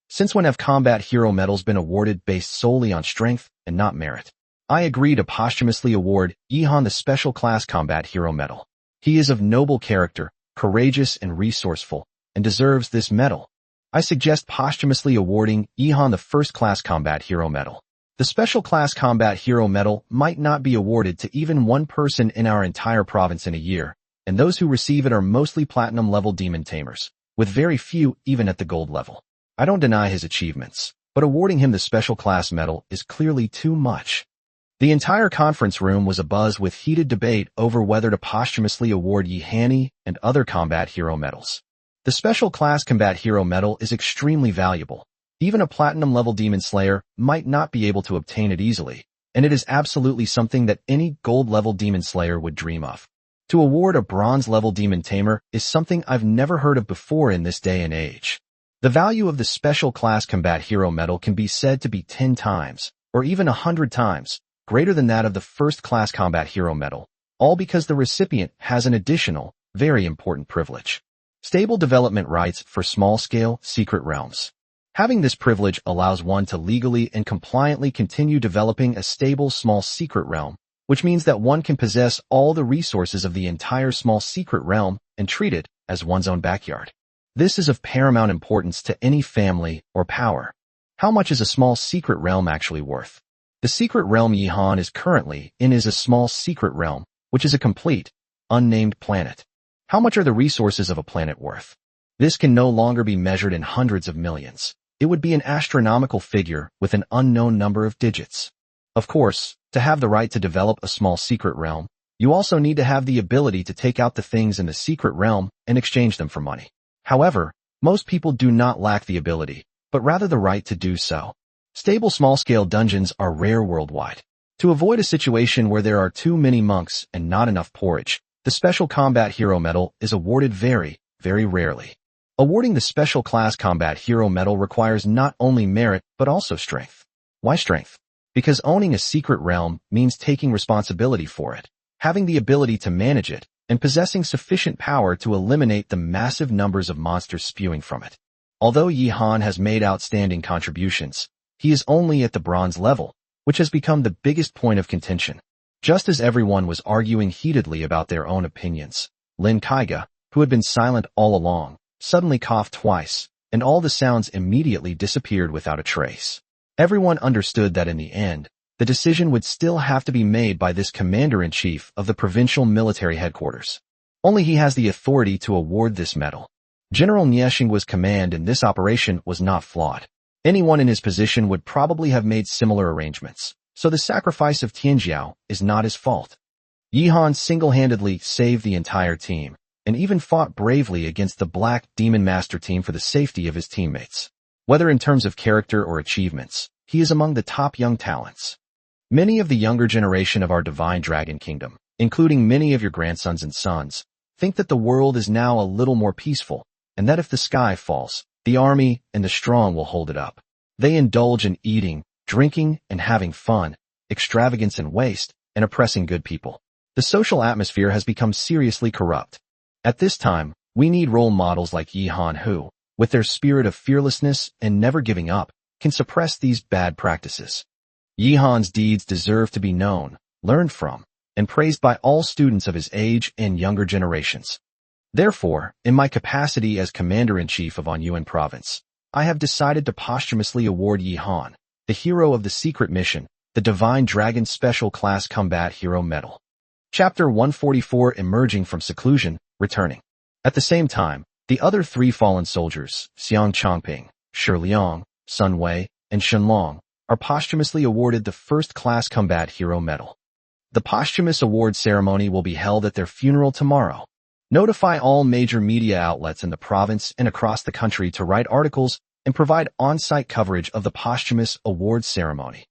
Since when have combat hero medals been awarded based solely on strength and not merit? I agree to posthumously award Yihan the Special Class Combat Hero Medal. He is of noble character, courageous and resourceful, and deserves this medal. I suggest posthumously awarding Yihan the First Class Combat Hero Medal. The Special Class Combat Hero Medal might not be awarded to even one person in our entire province in a year, and those who receive it are mostly platinum-level demon tamers, with very few even at the gold level. I don't deny his achievements, but awarding him the Special Class Medal is clearly too much. The entire conference room was abuzz with heated debate over whether to posthumously award Yihani and other combat hero medals. The Special Class Combat Hero Medal is extremely valuable. Even a platinum-level demon slayer might not be able to obtain it easily, and it is absolutely something that any gold-level demon slayer would dream of. To award a bronze-level demon tamer is something I've never heard of before in this day and age. The value of the Special Class Combat Hero Medal can be said to be 10 times, or even 100 times, greater than that of the First Class Combat Hero Medal, all because the recipient has an additional, very important privilege. Stable development rights for small-scale, secret realms. Having this privilege allows one to legally and compliantly continue developing a stable small secret realm, which means that one can possess all the resources of the entire small secret realm and treat it as one's own backyard. This is of paramount importance to any family or power. How much is a small secret realm actually worth? The secret realm Yihan is currently in is a small secret realm, which is a complete, unnamed planet. How much are the resources of a planet worth? This can no longer be measured in hundreds of millions. It would be an astronomical figure with an unknown number of digits. Of course, to have the right to develop a small secret realm, you also need to have the ability to take out the things in the secret realm and exchange them for money. However, most people do not lack the ability, but rather the right to do so. Stable small-scale dungeons are rare worldwide. To avoid a situation where there are too many monks and not enough porridge, the Special Combat Hero Medal is awarded very, very rarely. Awarding the Special Class Combat Hero Medal requires not only merit but also strength. Why strength? Because owning a secret realm means taking responsibility for it, having the ability to manage it, and possessing sufficient power to eliminate the massive numbers of monsters spewing from it. Although Yihan has made outstanding contributions, he is only at the bronze level, which has become the biggest point of contention. Just as everyone was arguing heatedly about their own opinions, Lin Kaiga, who had been silent all along, suddenly coughed twice, and all the sounds immediately disappeared without a trace. Everyone understood that in the end, the decision would still have to be made by this commander-in-chief of the provincial military headquarters. Only he has the authority to award this medal. General Nieshingwa's command in this operation was not flawed. Anyone in his position would probably have made similar arrangements, so the sacrifice of Tianjiao is not his fault. Yihan single-handedly saved the entire team, and even fought bravely against the Black Demon Master team for the safety of his teammates. Whether in terms of character or achievements, he is among the top young talents. Many of the younger generation of our Divine Dragon Kingdom, including many of your grandsons and sons, think that the world is now a little more peaceful, and that if the sky falls, the army and the strong will hold it up. They indulge in eating, drinking, and having fun, extravagance and waste, and oppressing good people. The social atmosphere has become seriously corrupt. At this time, we need role models like Yihan who, with their spirit of fearlessness and never giving up, can suppress these bad practices. Yihan's deeds deserve to be known, learned from, and praised by all students of his age and younger generations. Therefore, in my capacity as Commander-in-Chief of Anyuan Province, I have decided to posthumously award Yihan, the hero of the secret mission, the Divine Dragon Special Class Combat Hero Medal. Chapter 144 Emerging from Seclusion, Returning. At the same time, the other three fallen soldiers, Xiang Chongping, Shi Liang, Sun Wei, and Shen Long, are posthumously awarded the First Class Combat Hero Medal. The posthumous award ceremony will be held at their funeral tomorrow. Notify all major media outlets in the province and across the country to write articles and provide on-site coverage of the posthumous award ceremony.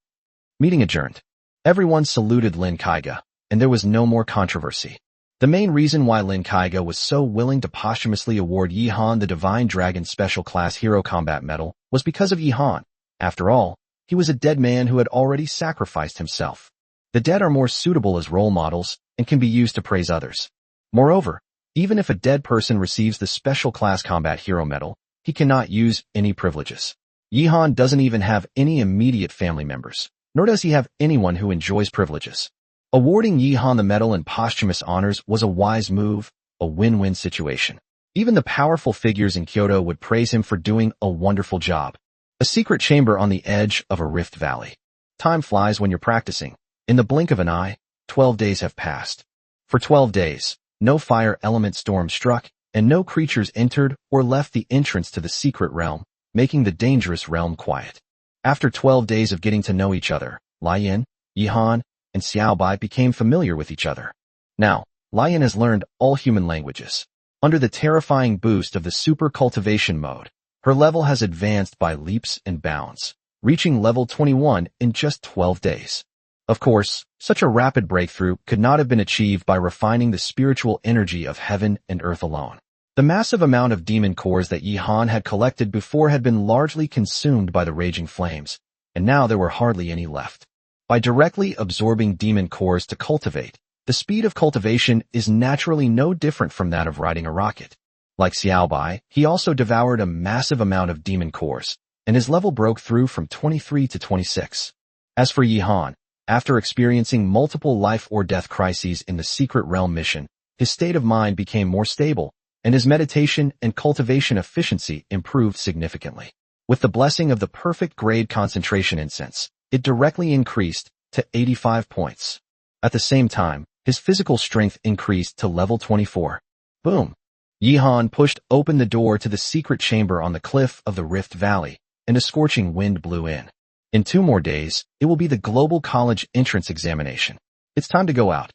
Meeting adjourned. Everyone saluted Lin Kaiga, and there was no more controversy. The main reason why Lin Kaiga was so willing to posthumously award Yihan the Divine Dragon Special Class Hero Combat Medal was because of Yihan. After all, he was a dead man who had already sacrificed himself. The dead are more suitable as role models and can be used to praise others. Moreover, even if a dead person receives the Special Class Combat Hero Medal, he cannot use any privileges. Yihan doesn't even have any immediate family members, nor does he have anyone who enjoys privileges. Awarding Yihan the medal and posthumous honors was a wise move, a win-win situation. Even the powerful figures in Kyoto would praise him for doing a wonderful job. A secret chamber on the edge of a rift valley. Time flies when you're practicing. In the blink of an eye, 12 days have passed. For 12 days, no fire element storm struck, and no creatures entered or left the entrance to the secret realm, making the dangerous realm quiet. After 12 days of getting to know each other, Lian, Yihan, and Xiaobai became familiar with each other. Now, Lian has learned all human languages. Under the terrifying boost of the super cultivation mode, her level has advanced by leaps and bounds, reaching level 21 in just 12 days. Of course, such a rapid breakthrough could not have been achieved by refining the spiritual energy of heaven and earth alone. The massive amount of demon cores that Yihan had collected before had been largely consumed by the raging flames, and now there were hardly any left. By directly absorbing demon cores to cultivate, the speed of cultivation is naturally no different from that of riding a rocket. Like Xiaobai, he also devoured a massive amount of demon cores, and his level broke through from 23 to 26. As for Yihan, after experiencing multiple life or death crises in the Secret Realm mission, his state of mind became more stable, and his meditation and cultivation efficiency improved significantly. With the blessing of the perfect grade concentration incense, it directly increased to 85 points. At the same time, his physical strength increased to level 24. Boom! Yihan pushed open the door to the secret chamber on the cliff of the Rift Valley, and a scorching wind blew in. In 2 more days, it will be the Global College entrance examination. It's time to go out.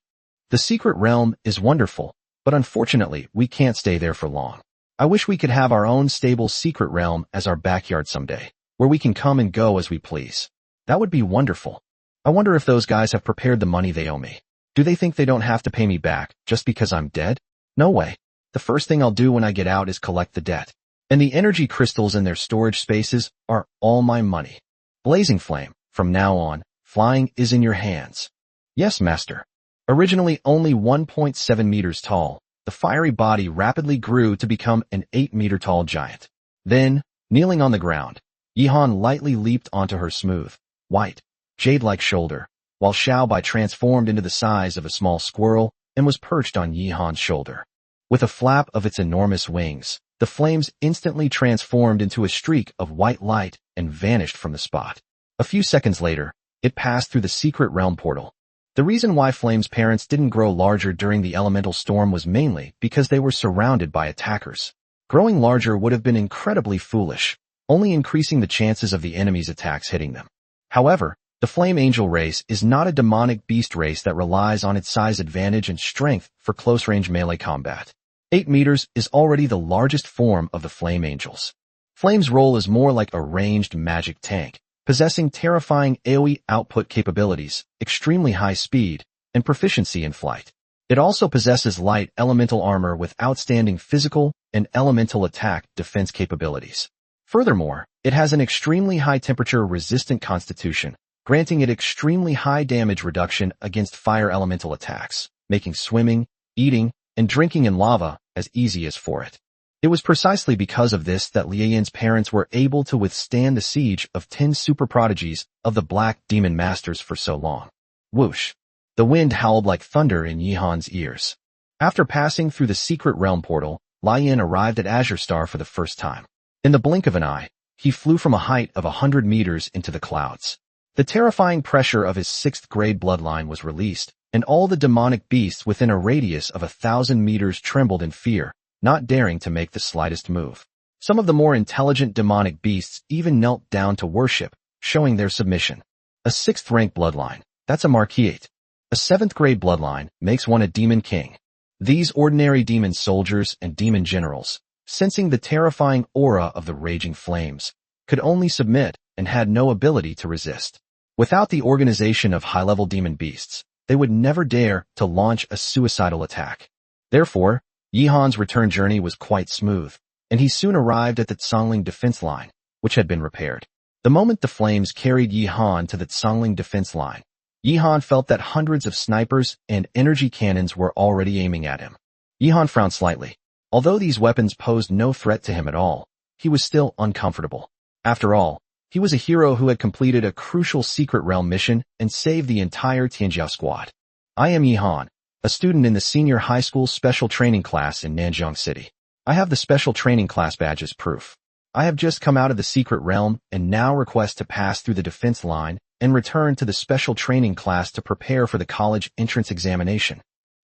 The Secret Realm is wonderful, but unfortunately, we can't stay there for long. I wish we could have our own stable Secret Realm as our backyard someday, where we can come and go as we please. That would be wonderful. I wonder if those guys have prepared the money they owe me. Do they think they don't have to pay me back just because I'm dead? No way. The first thing I'll do when I get out is collect the debt. And the energy crystals in their storage spaces are all my money. Blazing Flame, from now on, flying is in your hands. Yes, master. Originally only 1.7 meters tall, the fiery body rapidly grew to become an 8-meter-tall giant. Then, kneeling on the ground, Yihan lightly leaped onto her smooth, white, jade-like shoulder, while Xiaobai transformed into the size of a small squirrel and was perched on Yihan's shoulder. With a flap of its enormous wings, the flames instantly transformed into a streak of white light and vanished from the spot. A few seconds later, it passed through the secret realm portal. The reason why Flame's parents didn't grow larger during the elemental storm was mainly because they were surrounded by attackers. Growing larger would have been incredibly foolish, only increasing the chances of the enemy's attacks hitting them. However, the Flame Angel race is not a demonic beast race that relies on its size advantage and strength for close-range melee combat. 8 meters is already the largest form of the Flame Angels. Flame's role is more like a ranged magic tank, possessing terrifying AoE output capabilities, extremely high speed, and proficiency in flight. It also possesses light elemental armor with outstanding physical and elemental attack defense capabilities. Furthermore, it has an extremely high temperature resistant constitution, granting it extremely high damage reduction against fire elemental attacks, making swimming, eating, and drinking in lava as easy as for it. It was precisely because of this that Lian's parents were able to withstand the siege of 10 super prodigies of the Black Demon Masters for so long. Whoosh! The wind howled like thunder in Yihan's ears. After passing through the secret realm portal, Lian arrived at Azure Star for the first time. In the blink of an eye, he flew from a height of 100 meters into the clouds. The terrifying pressure of his 6th grade bloodline was released, and all the demonic beasts within a radius of 1,000 meters trembled in fear, not daring to make the slightest move. Some of the more intelligent demonic beasts even knelt down to worship, showing their submission. A 6th rank bloodline, that's a marquise. A 7th grade bloodline makes one a demon king. These ordinary demon soldiers and demon generals, sensing the terrifying aura of the raging flames, could only submit and had no ability to resist. Without the organization of high-level demon beasts, they would never dare to launch a suicidal attack. Therefore, Yihan's return journey was quite smooth, and he soon arrived at the Tsangling defense line, which had been repaired. The moment the flames carried Yihan to the Tsangling defense line, Yihan felt that hundreds of snipers and energy cannons were already aiming at him. Yihan frowned slightly. Although these weapons posed no threat to him at all, he was still uncomfortable. After all, he was a hero who had completed a crucial secret realm mission and saved the entire Tianjiao squad. I am Yihan, a student in the senior high school special training class in Nanjiang City. I have the special training class badge as proof. I have just come out of the secret realm and now request to pass through the defense line and return to the special training class to prepare for the college entrance examination.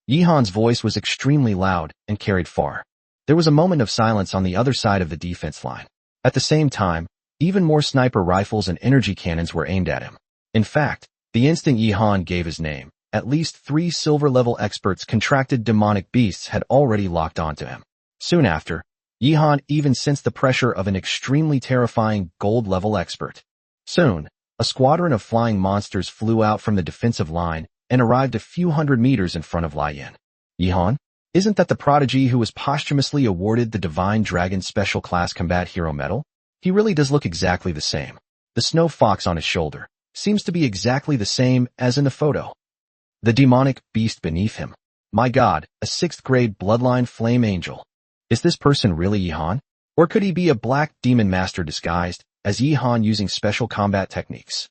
Yihan's voice was extremely loud and carried far. There was a moment of silence on the other side of the defense line. At the same time, even more sniper rifles and energy cannons were aimed at him. In fact, the instant Yihan gave his name, at least 3 silver-level experts contracted demonic beasts had already locked onto him. Soon after, Yihan even sensed the pressure of an extremely terrifying gold-level expert. Soon, a squadron of flying monsters flew out from the defensive line and arrived a few hundred meters in front of Lian. Yihan? Isn't that the prodigy who was posthumously awarded the Divine Dragon Special Class Combat Hero Medal? He really does look exactly the same. The snow fox on his shoulder seems to be exactly the same as in the photo. The demonic beast beneath him. My God, a 6th grade bloodline flame angel. Is this person really Yihan? Or could he be a black demon master disguised as Yihan using special combat techniques?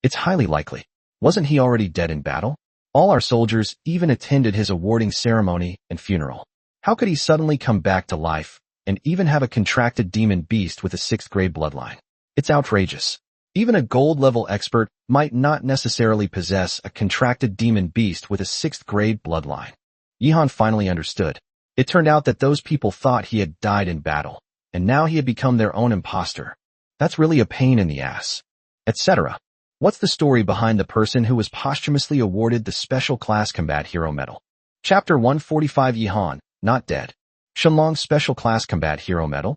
It's highly likely. Wasn't he already dead in battle? All our soldiers even attended his awarding ceremony and funeral. How could he suddenly come back to life and even have a contracted demon beast with a 6th grade bloodline? It's outrageous. Even a gold-level expert might not necessarily possess a contracted demon beast with a 6th grade bloodline. Yihan finally understood. It turned out that those people thought he had died in battle, and now he had become their own imposter. That's really a pain in the ass. Etc. What's the story behind the person who was posthumously awarded the Special Class Combat Hero Medal? Chapter 145 Yihan, not dead. Shenlong's Special Class Combat Hero Medal?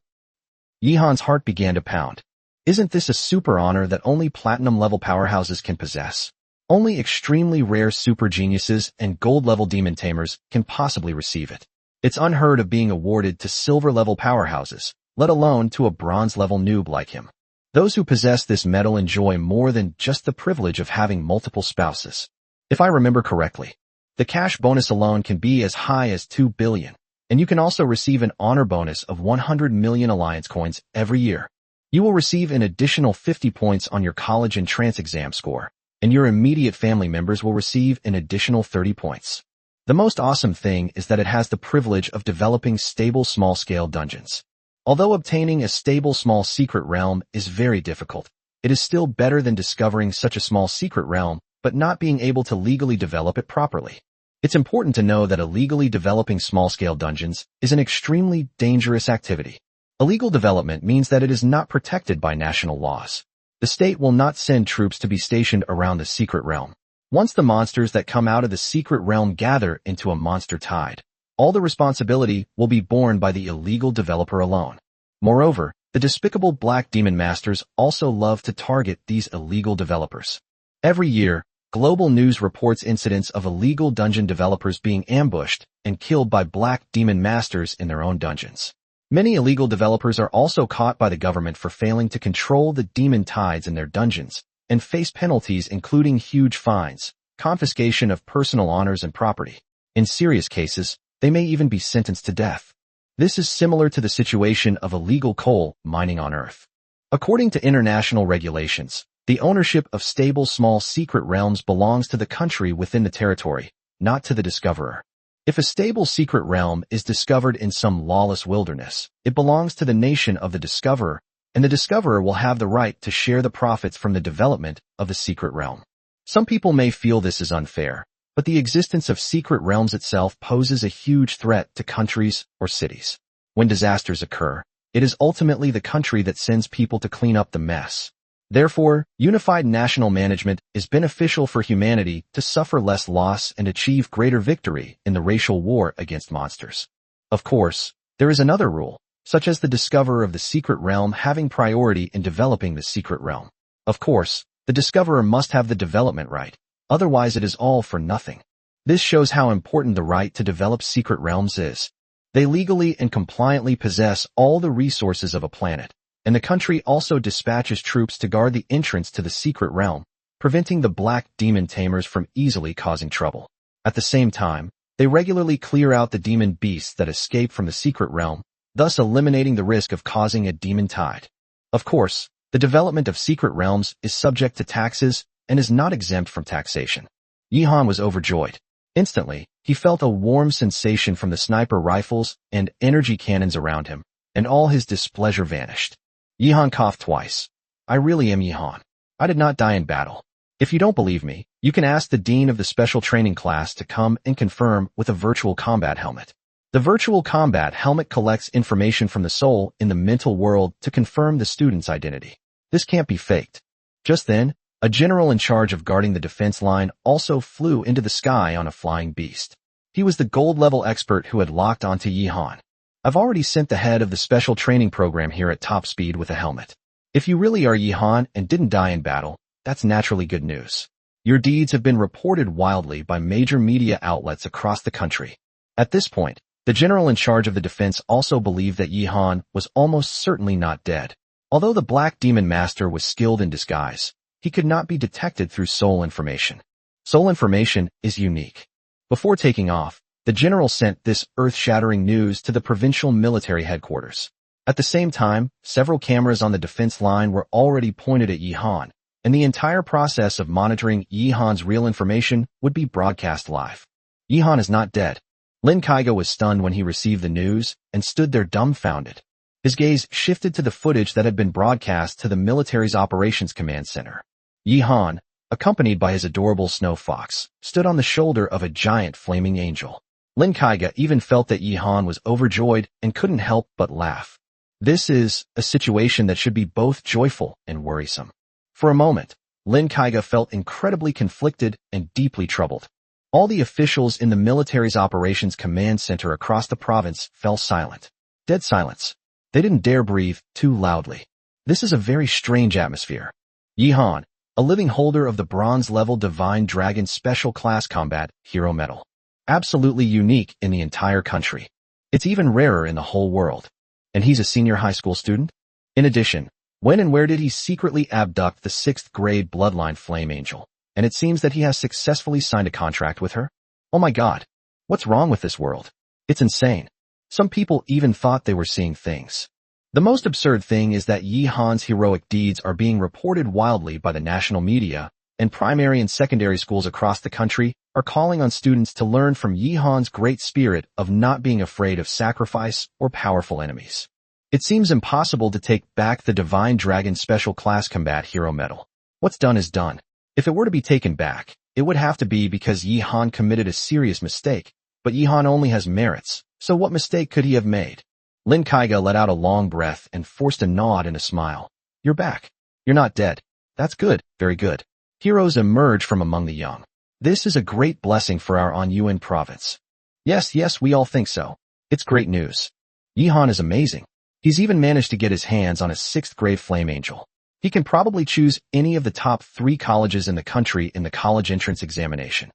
Yihan's heart began to pound. Isn't this a super honor that only platinum-level powerhouses can possess? Only extremely rare super geniuses and gold-level demon tamers can possibly receive it. It's unheard of being awarded to silver-level powerhouses, let alone to a bronze-level noob like him. Those who possess this medal enjoy more than just the privilege of having multiple spouses. If I remember correctly, the cash bonus alone can be as high as 2 billion, and you can also receive an honor bonus of 100 million alliance coins every year. You will receive an additional 50 points on your college entrance exam score, and your immediate family members will receive an additional 30 points. The most awesome thing is that it has the privilege of developing stable small-scale dungeons. Although obtaining a stable small secret realm is very difficult, it is still better than discovering such a small secret realm but not being able to legally develop it properly. It's important to know that illegally developing small-scale dungeons is an extremely dangerous activity. Illegal development means that it is not protected by national laws. The state will not send troops to be stationed around the secret realm. Once the monsters that come out of the secret realm gather into a monster tide, all the responsibility will be borne by the illegal developer alone. Moreover, the despicable black demon masters also love to target these illegal developers. Every year, global news reports incidents of illegal dungeon developers being ambushed and killed by black demon masters in their own dungeons. Many illegal developers are also caught by the government for failing to control the demon tides in their dungeons and face penalties including huge fines, confiscation of personal honors and property. In serious cases, they may even be sentenced to death. This is similar to the situation of illegal coal mining on Earth. According to international regulations, the ownership of stable small secret realms belongs to the country within the territory, not to the discoverer. If a stable secret realm is discovered in some lawless wilderness, it belongs to the nation of the discoverer, and the discoverer will have the right to share the profits from the development of the secret realm. Some people may feel this is unfair, but the existence of secret realms itself poses a huge threat to countries or cities. When disasters occur, it is ultimately the country that sends people to clean up the mess. Therefore, unified national management is beneficial for humanity to suffer less loss and achieve greater victory in the racial war against monsters. Of course, there is another rule, such as the discoverer of the secret realm having priority in developing the secret realm. Of course, the discoverer must have the development right, otherwise it is all for nothing. This shows how important the right to develop secret realms is. They legally and compliantly possess all the resources of a planet, and the country also dispatches troops to guard the entrance to the secret realm, preventing the black demon tamers from easily causing trouble. At the same time, they regularly clear out the demon beasts that escape from the secret realm, thus eliminating the risk of causing a demon tide. Of course, the development of secret realms is subject to taxes and is not exempt from taxation. Yihan was overjoyed. Instantly, he felt a warm sensation from the sniper rifles and energy cannons around him, and all his displeasure vanished. Yihan coughed twice. I really am Yihan. I did not die in battle. If you don't believe me, you can ask the dean of the special training class to come and confirm with a virtual combat helmet. The virtual combat helmet collects information from the soul in the mental world to confirm the student's identity. This can't be faked. Just then, a general in charge of guarding the defense line also flew into the sky on a flying beast. He was the gold-level expert who had locked onto Yihan. I've already sent the head of the special training program here at top speed with a helmet. If you really are Yihan and didn't die in battle, that's naturally good news. Your deeds have been reported wildly by major media outlets across the country. At this point, the general in charge of the defense also believed that Yihan was almost certainly not dead. Although the Black Demon Master was skilled in disguise, he could not be detected through soul information. Soul information is unique. Before taking off, The general sent this earth-shattering news to the provincial military headquarters. At the same time, several cameras on the defense line were already pointed at Yi Han, and the entire process of monitoring Yi Han's real information would be broadcast live. Yi Han is not dead. Lin Kaiga was stunned when he received the news and stood there dumbfounded. His gaze shifted to the footage that had been broadcast to the military's operations command center. Yi Han, accompanied by his adorable snow fox, stood on the shoulder of a giant flaming angel. Lin Kaiga even felt that Yi Han was overjoyed and couldn't help but laugh. This is a situation that should be both joyful and worrisome. For a moment, Lin Kaiga felt incredibly conflicted and deeply troubled. All the officials in the military's operations command center across the province fell silent. Dead silence. They didn't dare breathe too loudly. This is a very strange atmosphere. Yi Han, a living holder of the bronze-level Divine Dragon Special Class Combat Hero Medal. Absolutely unique in the entire country. It's even rarer in the whole world. And he's a senior high school student? In addition, when and where did he secretly abduct the 6th grade bloodline flame angel? And it seems that he has successfully signed a contract with her? Oh my god. What's wrong with this world? It's insane. Some people even thought they were seeing things. The most absurd thing is that Yi Han's heroic deeds are being reported wildly by the national media, and primary and secondary schools across the country are calling on students to learn from Yi Han's great spirit of not being afraid of sacrifice or powerful enemies. It seems impossible to take back the Divine Dragon Special Class Combat Hero Medal. What's done is done. If it were to be taken back, it would have to be because Yi Han committed a serious mistake, but Yi Han only has merits, so what mistake could he have made? Lin Kaiga let out a long breath and forced a nod and a smile. You're back. You're not dead. That's good, very good. Heroes emerge from among the young. This is a great blessing for our Ruian province. Yes, we all think so. It's great news. Yi Han is amazing. He's even managed to get his hands on a 6th grade flame angel. He can probably choose any of the top 3 colleges in the country in the college entrance examination.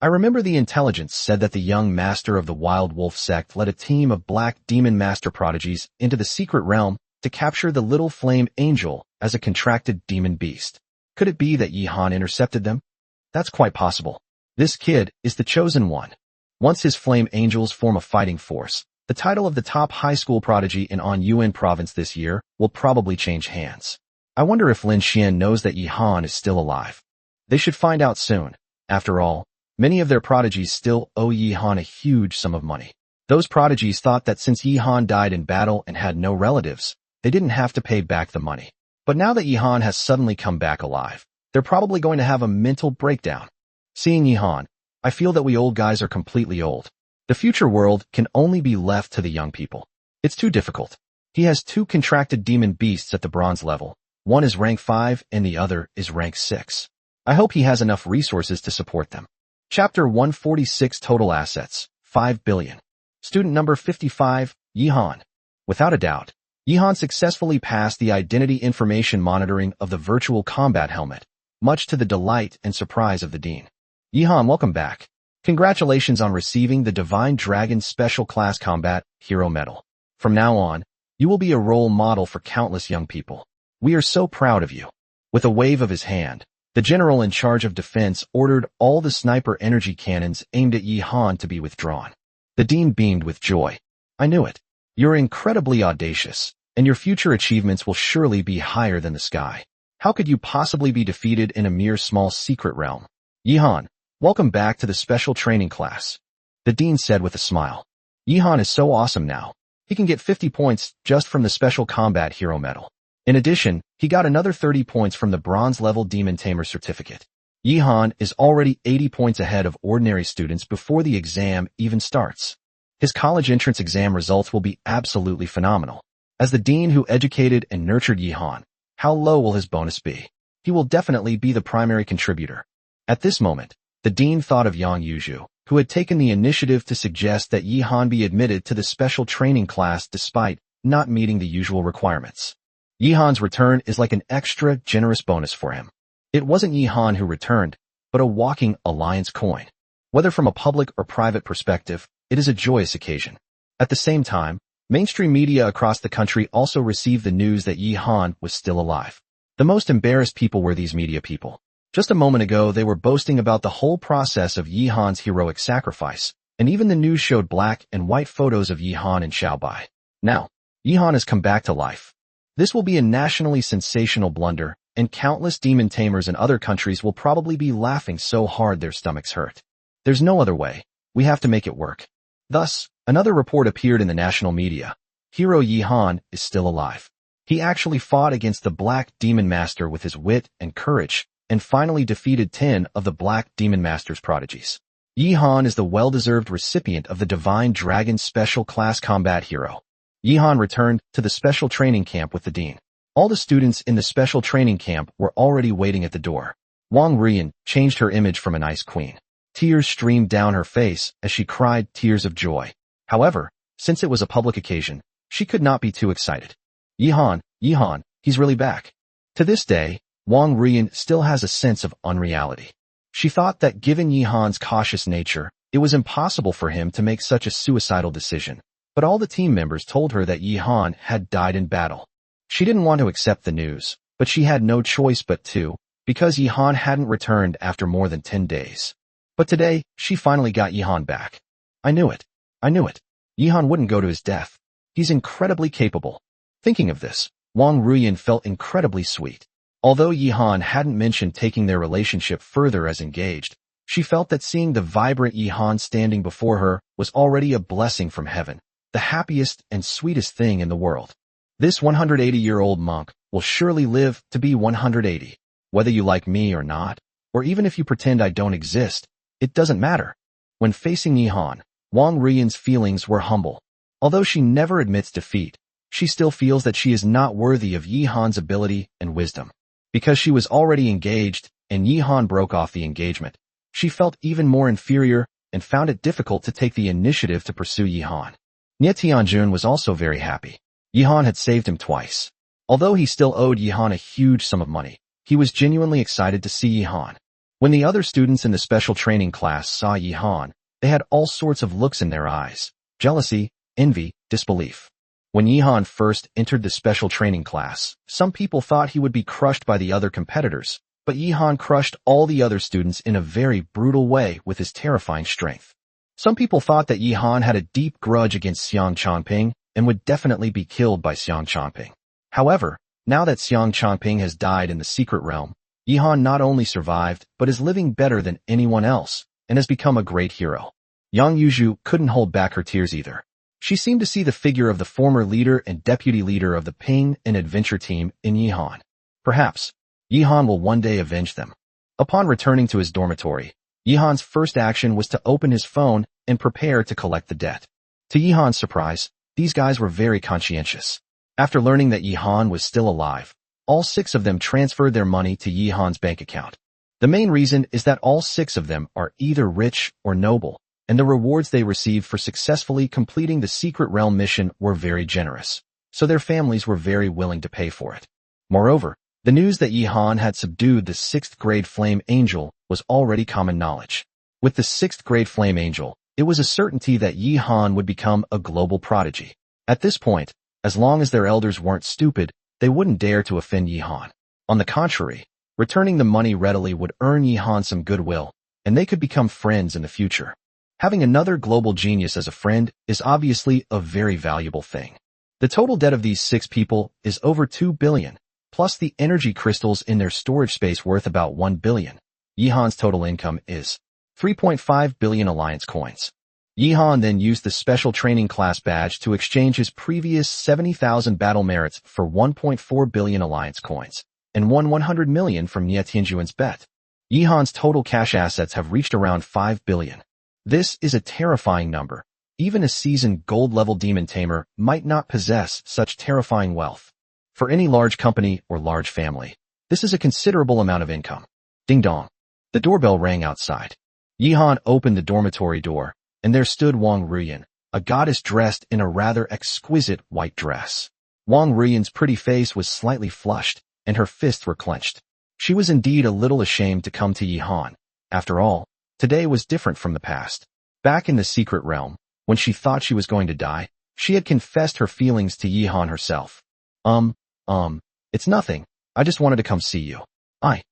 I remember the intelligence said that the young master of the Wild Wolf sect led a team of black demon master prodigies into the secret realm to capture the little flame angel as a contracted demon beast. Could it be that Yi Han intercepted them? That's quite possible. This kid is the chosen one. Once his flame angels form a fighting force, the title of the top high school prodigy in Ruian province this year will probably change hands. I wonder if Lin Xian knows that Yi Han is still alive. They should find out soon. After all, many of their prodigies still owe Yi Han a huge sum of money. Those prodigies thought that since Yi Han died in battle and had no relatives, they didn't have to pay back the money. But now that Yi Han has suddenly come back alive, they're probably going to have a mental breakdown. Seeing Yi Han, I feel that we old guys are completely old. The future world can only be left to the young people. It's too difficult. He has 2 contracted demon beasts at the bronze level. One is rank 5 and the other is rank 6. I hope he has enough resources to support them. Chapter 146 Total Assets, 5 billion. Student number 55, Yi Han. Without a doubt, Yi Han successfully passed the identity information monitoring of the virtual combat helmet, much to the delight and surprise of the dean. Yi Han, welcome back. Congratulations on receiving the Divine Dragon Special Class Combat Hero Medal. From now on, you will be a role model for countless young people. We are so proud of you. With a wave of his hand, the general in charge of defense ordered all the sniper energy cannons aimed at Yi Han to be withdrawn. The dean beamed with joy. I knew it. You're incredibly audacious, and your future achievements will surely be higher than the sky. How could you possibly be defeated in a mere small secret realm? Yi Han, welcome back to the special training class. The dean said with a smile. Yi Han is so awesome now. He can get 50 points just from the Special Combat Hero Medal. In addition, he got another 30 points from the bronze-level Demon Tamer certificate. Yi Han is already 80 points ahead of ordinary students before the exam even starts. His college entrance exam results will be absolutely phenomenal. As the dean who educated and nurtured Yi Han, how low will his bonus be? He will definitely be the primary contributor. At this moment, the dean thought of Yang Yuzhu, who had taken the initiative to suggest that Yi Han be admitted to the special training class despite not meeting the usual requirements. Yi Han's return is like an extra generous bonus for him. It wasn't Yi Han who returned, but a walking alliance coin. Whether from a public or private perspective, it is a joyous occasion. At the same time, mainstream media across the country also received the news that Yi Han was still alive. The most embarrassed people were these media people. Just a moment ago, they were boasting about the whole process of Yi Han's heroic sacrifice, and even the news showed black and white photos of Yihan and Xiaobai. Now, Yihan has come back to life. This will be a nationally sensational blunder, and countless demon tamers in other countries will probably be laughing so hard their stomachs hurt. There's no other way. We have to make it work. Thus, another report appeared in the national media. Hero Yihan is still alive. He actually fought against the Black Demon Master with his wit and courage, and finally defeated 10 of the Black Demon Master's prodigies. Yihan is the well-deserved recipient of the Divine Dragon Special Class Combat Hero. Yihan returned to the special training camp with the dean. All the students in the special training camp were already waiting at the door. Wong Ruian changed her image from an ice queen. Tears streamed down her face as she cried tears of joy. However, since it was a public occasion, she could not be too excited. Yihan, he's really back. To this day, Wong Ruian still has a sense of unreality. She thought that given Yihan's cautious nature, it was impossible for him to make such a suicidal decision, but all the team members told her that Yihan had died in battle. She didn't want to accept the news, but she had no choice but to, because Yihan hadn't returned after more than 10 days. But today, she finally got Yihan back. I knew it. Yihan wouldn't go to his death. He's incredibly capable. Thinking of this, Wong Ruian felt incredibly sweet. Although Yihan hadn't mentioned taking their relationship further as engaged, she felt that seeing the vibrant Yihan standing before her was already a blessing from heaven, the happiest and sweetest thing in the world. This 180-year-old monk will surely live to be 180. Whether you like me or not, or even if you pretend I don't exist, it doesn't matter. When facing Yihan, Wong Ruian's feelings were humble. Although she never admits defeat, she still feels that she is not worthy of Yihan's ability and wisdom. Because she was already engaged and Yihan broke off the engagement, she felt even more inferior and found it difficult to take the initiative to pursue Yihan. Nie Tianjun was also very happy. Yihan had saved him twice. Although he still owed Yihan a huge sum of money, he was genuinely excited to see Yihan. When the other students in the special training class saw Yihan, they had all sorts of looks in their eyes: jealousy, envy, disbelief. When Yihan first entered the special training class, some people thought he would be crushed by the other competitors, but Yihan crushed all the other students in a very brutal way with his terrifying strength. Some people thought that Yihan had a deep grudge against Xiang Changping and would definitely be killed by Xiang Changping. However, now that Xiang Changping has died in the secret realm, Yihan not only survived, but is living better than anyone else, and has become a great hero. Yang Yuzhu couldn't hold back her tears either. She seemed to see the figure of the former leader and deputy leader of the Pain and Adventure team in Yihan. Perhaps, Yihan will one day avenge them. Upon returning to his dormitory, Yihan's first action was to open his phone and prepare to collect the debt. To Yihan's surprise, these guys were very conscientious. After learning that Yihan was still alive, all 6 of them transferred their money to Yihan's bank account. The main reason is that all 6 of them are either rich or noble, and the rewards they received for successfully completing the Secret Realm mission were very generous, so their families were very willing to pay for it. Moreover, the news that Yihan had subdued the 6th grade Flame Angel was already common knowledge. With the 6th grade Flame Angel, it was a certainty that Yihan would become a global prodigy. At this point, as long as their elders weren't stupid, they wouldn't dare to offend Yihan. On the contrary, returning the money readily would earn Yihan some goodwill, and they could become friends in the future. Having another global genius as a friend is obviously a very valuable thing. The total debt of these 6 people is over 2 billion, plus the energy crystals in their storage space worth about 1 billion. Yihan's total income is 3.5 billion alliance coins. Yihan then used the special training class badge to exchange his previous 70,000 battle merits for 1.4 billion alliance coins, and won 100 million from Nie Tianjuan's bet. Yihan's total cash assets have reached around 5 billion. This is a terrifying number. Even a seasoned gold-level demon tamer might not possess such terrifying wealth. For any large company or large family, this is a considerable amount of income. Ding dong. The doorbell rang outside. Yihan opened the dormitory door, and there stood Wong Ruian, a goddess dressed in a rather exquisite white dress. Wong Ruian's pretty face was slightly flushed, and her fists were clenched. She was indeed a little ashamed to come to Yihan. After all, today was different from the past. Back in the secret realm, when she thought she was going to die, she had confessed her feelings to Yihan herself. It's nothing. I just wanted to come see you. I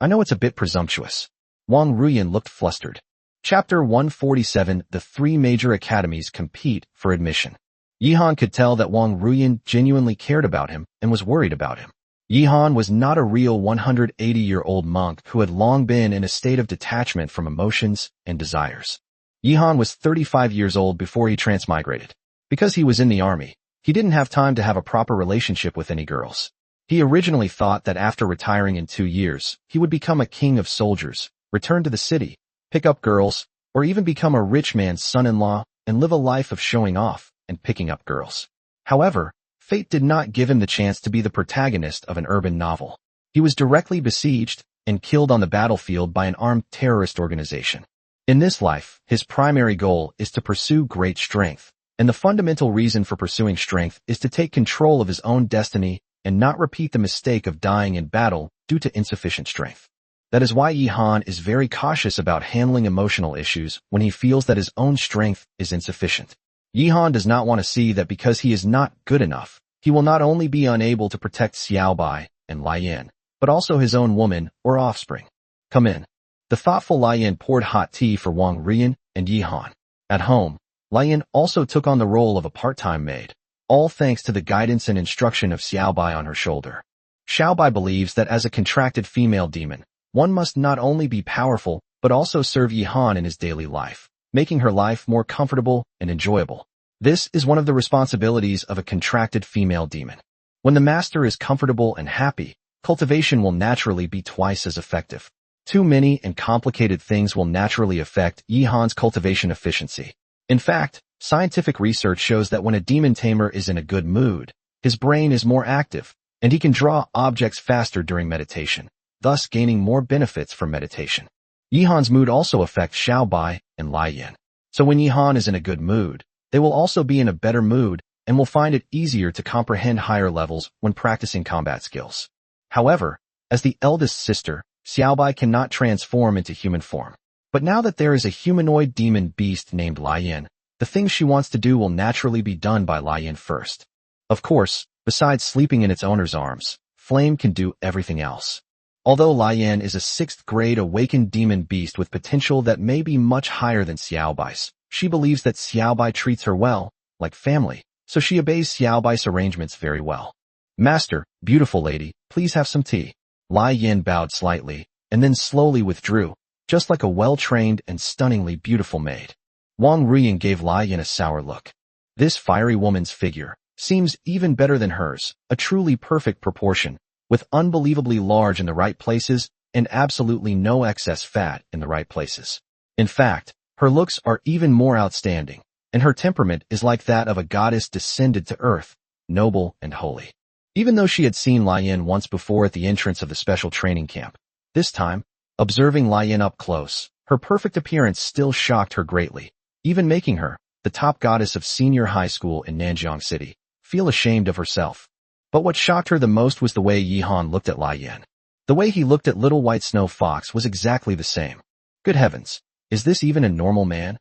know it's a bit presumptuous. Wong Ruian looked flustered. Chapter 147. The three major academies compete for admission. Yihan could tell that Wong Ruian genuinely cared about him and was worried about him. Yihan was not a real 180-year-old monk who had long been in a state of detachment from emotions and desires. Yihan was 35 years old before he transmigrated. Because he was in the army, he didn't have time to have a proper relationship with any girls. He originally thought that after retiring in 2 years, he would become a king of soldiers, return to the city, pick up girls, or even become a rich man's son-in-law and live a life of showing off and picking up girls. However, fate did not give him the chance to be the protagonist of an urban novel. He was directly besieged and killed on the battlefield by an armed terrorist organization. In this life, his primary goal is to pursue great strength, and the fundamental reason for pursuing strength is to take control of his own destiny and not repeat the mistake of dying in battle due to insufficient strength. That is why Yihan is very cautious about handling emotional issues when he feels that his own strength is insufficient. Yihan does not want to see that because he is not good enough, he will not only be unable to protect Xiaobai and Lian, but also his own woman or offspring. Come in. The thoughtful Lian poured hot tea for Wong Ruian and Yihan. At home, Lian also took on the role of a part-time maid, all thanks to the guidance and instruction of Xiaobai on her shoulder. Xiaobai believes that as a contracted female demon, one must not only be powerful, but also serve Yihan in his daily life, making her life more comfortable and enjoyable. This is one of the responsibilities of a contracted female demon. When the master is comfortable and happy, cultivation will naturally be twice as effective. Too many and complicated things will naturally affect Yihan's cultivation efficiency. In fact, scientific research shows that when a demon tamer is in a good mood, his brain is more active, and he can draw objects faster during meditation, thus gaining more benefits from meditation. Yihan's mood also affects Xiaobai and Lian. So when Yihan is in a good mood, they will also be in a better mood and will find it easier to comprehend higher levels when practicing combat skills. However, as the eldest sister, Xiaobai cannot transform into human form. But now that there is a humanoid demon beast named Lian, the things she wants to do will naturally be done by Lian first. Of course, besides sleeping in its owner's arms, Flame can do everything else. Although Lian is a 6th grade awakened demon beast with potential that may be much higher than Xiaobai's, she believes that Xiaobai treats her well, like family, so she obeys Xiaobai's arrangements very well. Master, beautiful lady, please have some tea. Lian bowed slightly, and then slowly withdrew, just like a well-trained and stunningly beautiful maid. Wong Ruian gave Lian a sour look. This fiery woman's figure seems even better than hers, a truly perfect proportion, with unbelievably large in the right places and absolutely no excess fat in the right places. In fact, her looks are even more outstanding, and her temperament is like that of a goddess descended to earth, noble and holy. Even though she had seen Lian once before at the entrance of the special training camp, this time, observing Lian up close, her perfect appearance still shocked her greatly, even making her, the top goddess of senior high school in Nanjiang City, feel ashamed of herself. But what shocked her the most was the way Yihan looked at Lian. The way he looked at Little White Snow Fox was exactly the same. Good heavens, is this even a normal man?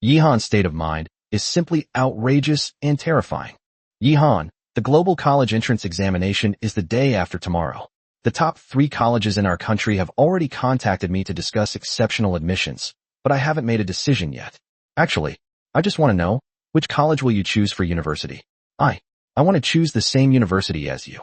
Yihan's state of mind is simply outrageous and terrifying. Yihan, the global college entrance examination is the day after tomorrow. The top 3 colleges in our country have already contacted me to discuss exceptional admissions, but I haven't made a decision yet. Actually, I just want to know, which college will you choose for university? I want to choose the same university as you.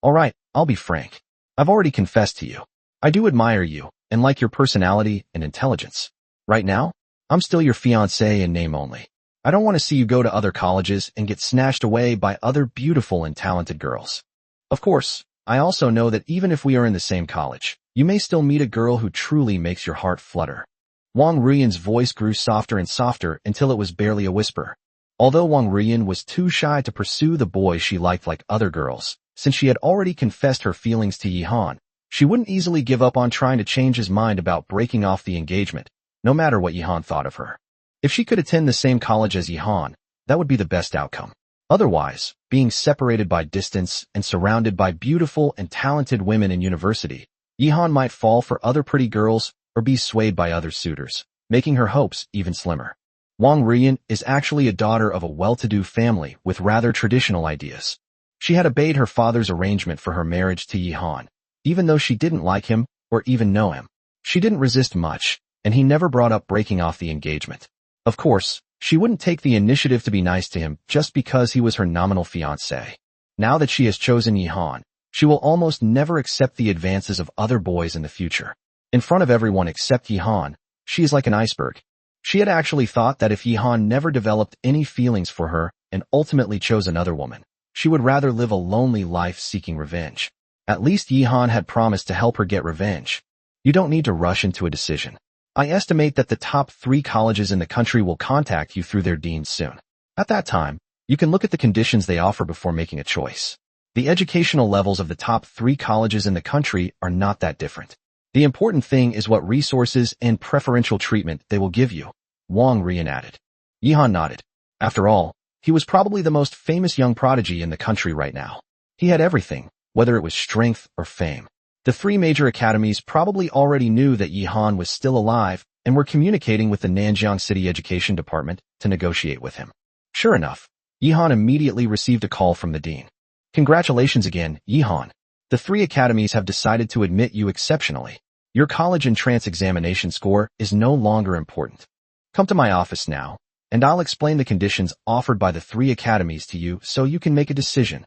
Alright, I'll be frank. I've already confessed to you. I do admire you, and like your personality and intelligence. Right now, I'm still your fiancé in name only. I don't want to see you go to other colleges and get snatched away by other beautiful and talented girls. Of course, I also know that even if we are in the same college, you may still meet a girl who truly makes your heart flutter. Wong Ruian's voice grew softer and softer until it was barely a whisper. Although Wong Ruian was too shy to pursue the boy she liked like other girls, since she had already confessed her feelings to Yihan, she wouldn't easily give up on trying to change his mind about breaking off the engagement, no matter what Yihan thought of her. If she could attend the same college as Yihan, that would be the best outcome. Otherwise, being separated by distance and surrounded by beautiful and talented women in university, Yihan might fall for other pretty girls or be swayed by other suitors, making her hopes even slimmer. Wong Ruian is actually a daughter of a well-to-do family with rather traditional ideas. She had obeyed her father's arrangement for her marriage to Yihan, even though she didn't like him or even know him. She didn't resist much, and he never brought up breaking off the engagement. Of course, she wouldn't take the initiative to be nice to him just because he was her nominal fiancé. Now that she has chosen Yihan, she will almost never accept the advances of other boys in the future. In front of everyone except Yihan, she is like an iceberg. She had actually thought that if Yihan never developed any feelings for her and ultimately chose another woman, she would rather live a lonely life seeking revenge. At least Yihan had promised to help her get revenge. You don't need to rush into a decision. I estimate that the top 3 colleges in the country will contact you through their deans soon. At that time, you can look at the conditions they offer before making a choice. The educational levels of the top 3 colleges in the country are not that different. The important thing is what resources and preferential treatment they will give you, Wong Ruian added. Yihan nodded. After all, he was probably the most famous young prodigy in the country right now. He had everything, whether it was strength or fame. The 3 major academies probably already knew that Yihan was still alive and were communicating with the Nanjiang City Education Department to negotiate with him. Sure enough, Yihan immediately received a call from the dean. Congratulations again, Yihan. The 3 academies have decided to admit you exceptionally. Your college entrance examination score is no longer important. Come to my office now, and I'll explain the conditions offered by the 3 academies to you so you can make a decision.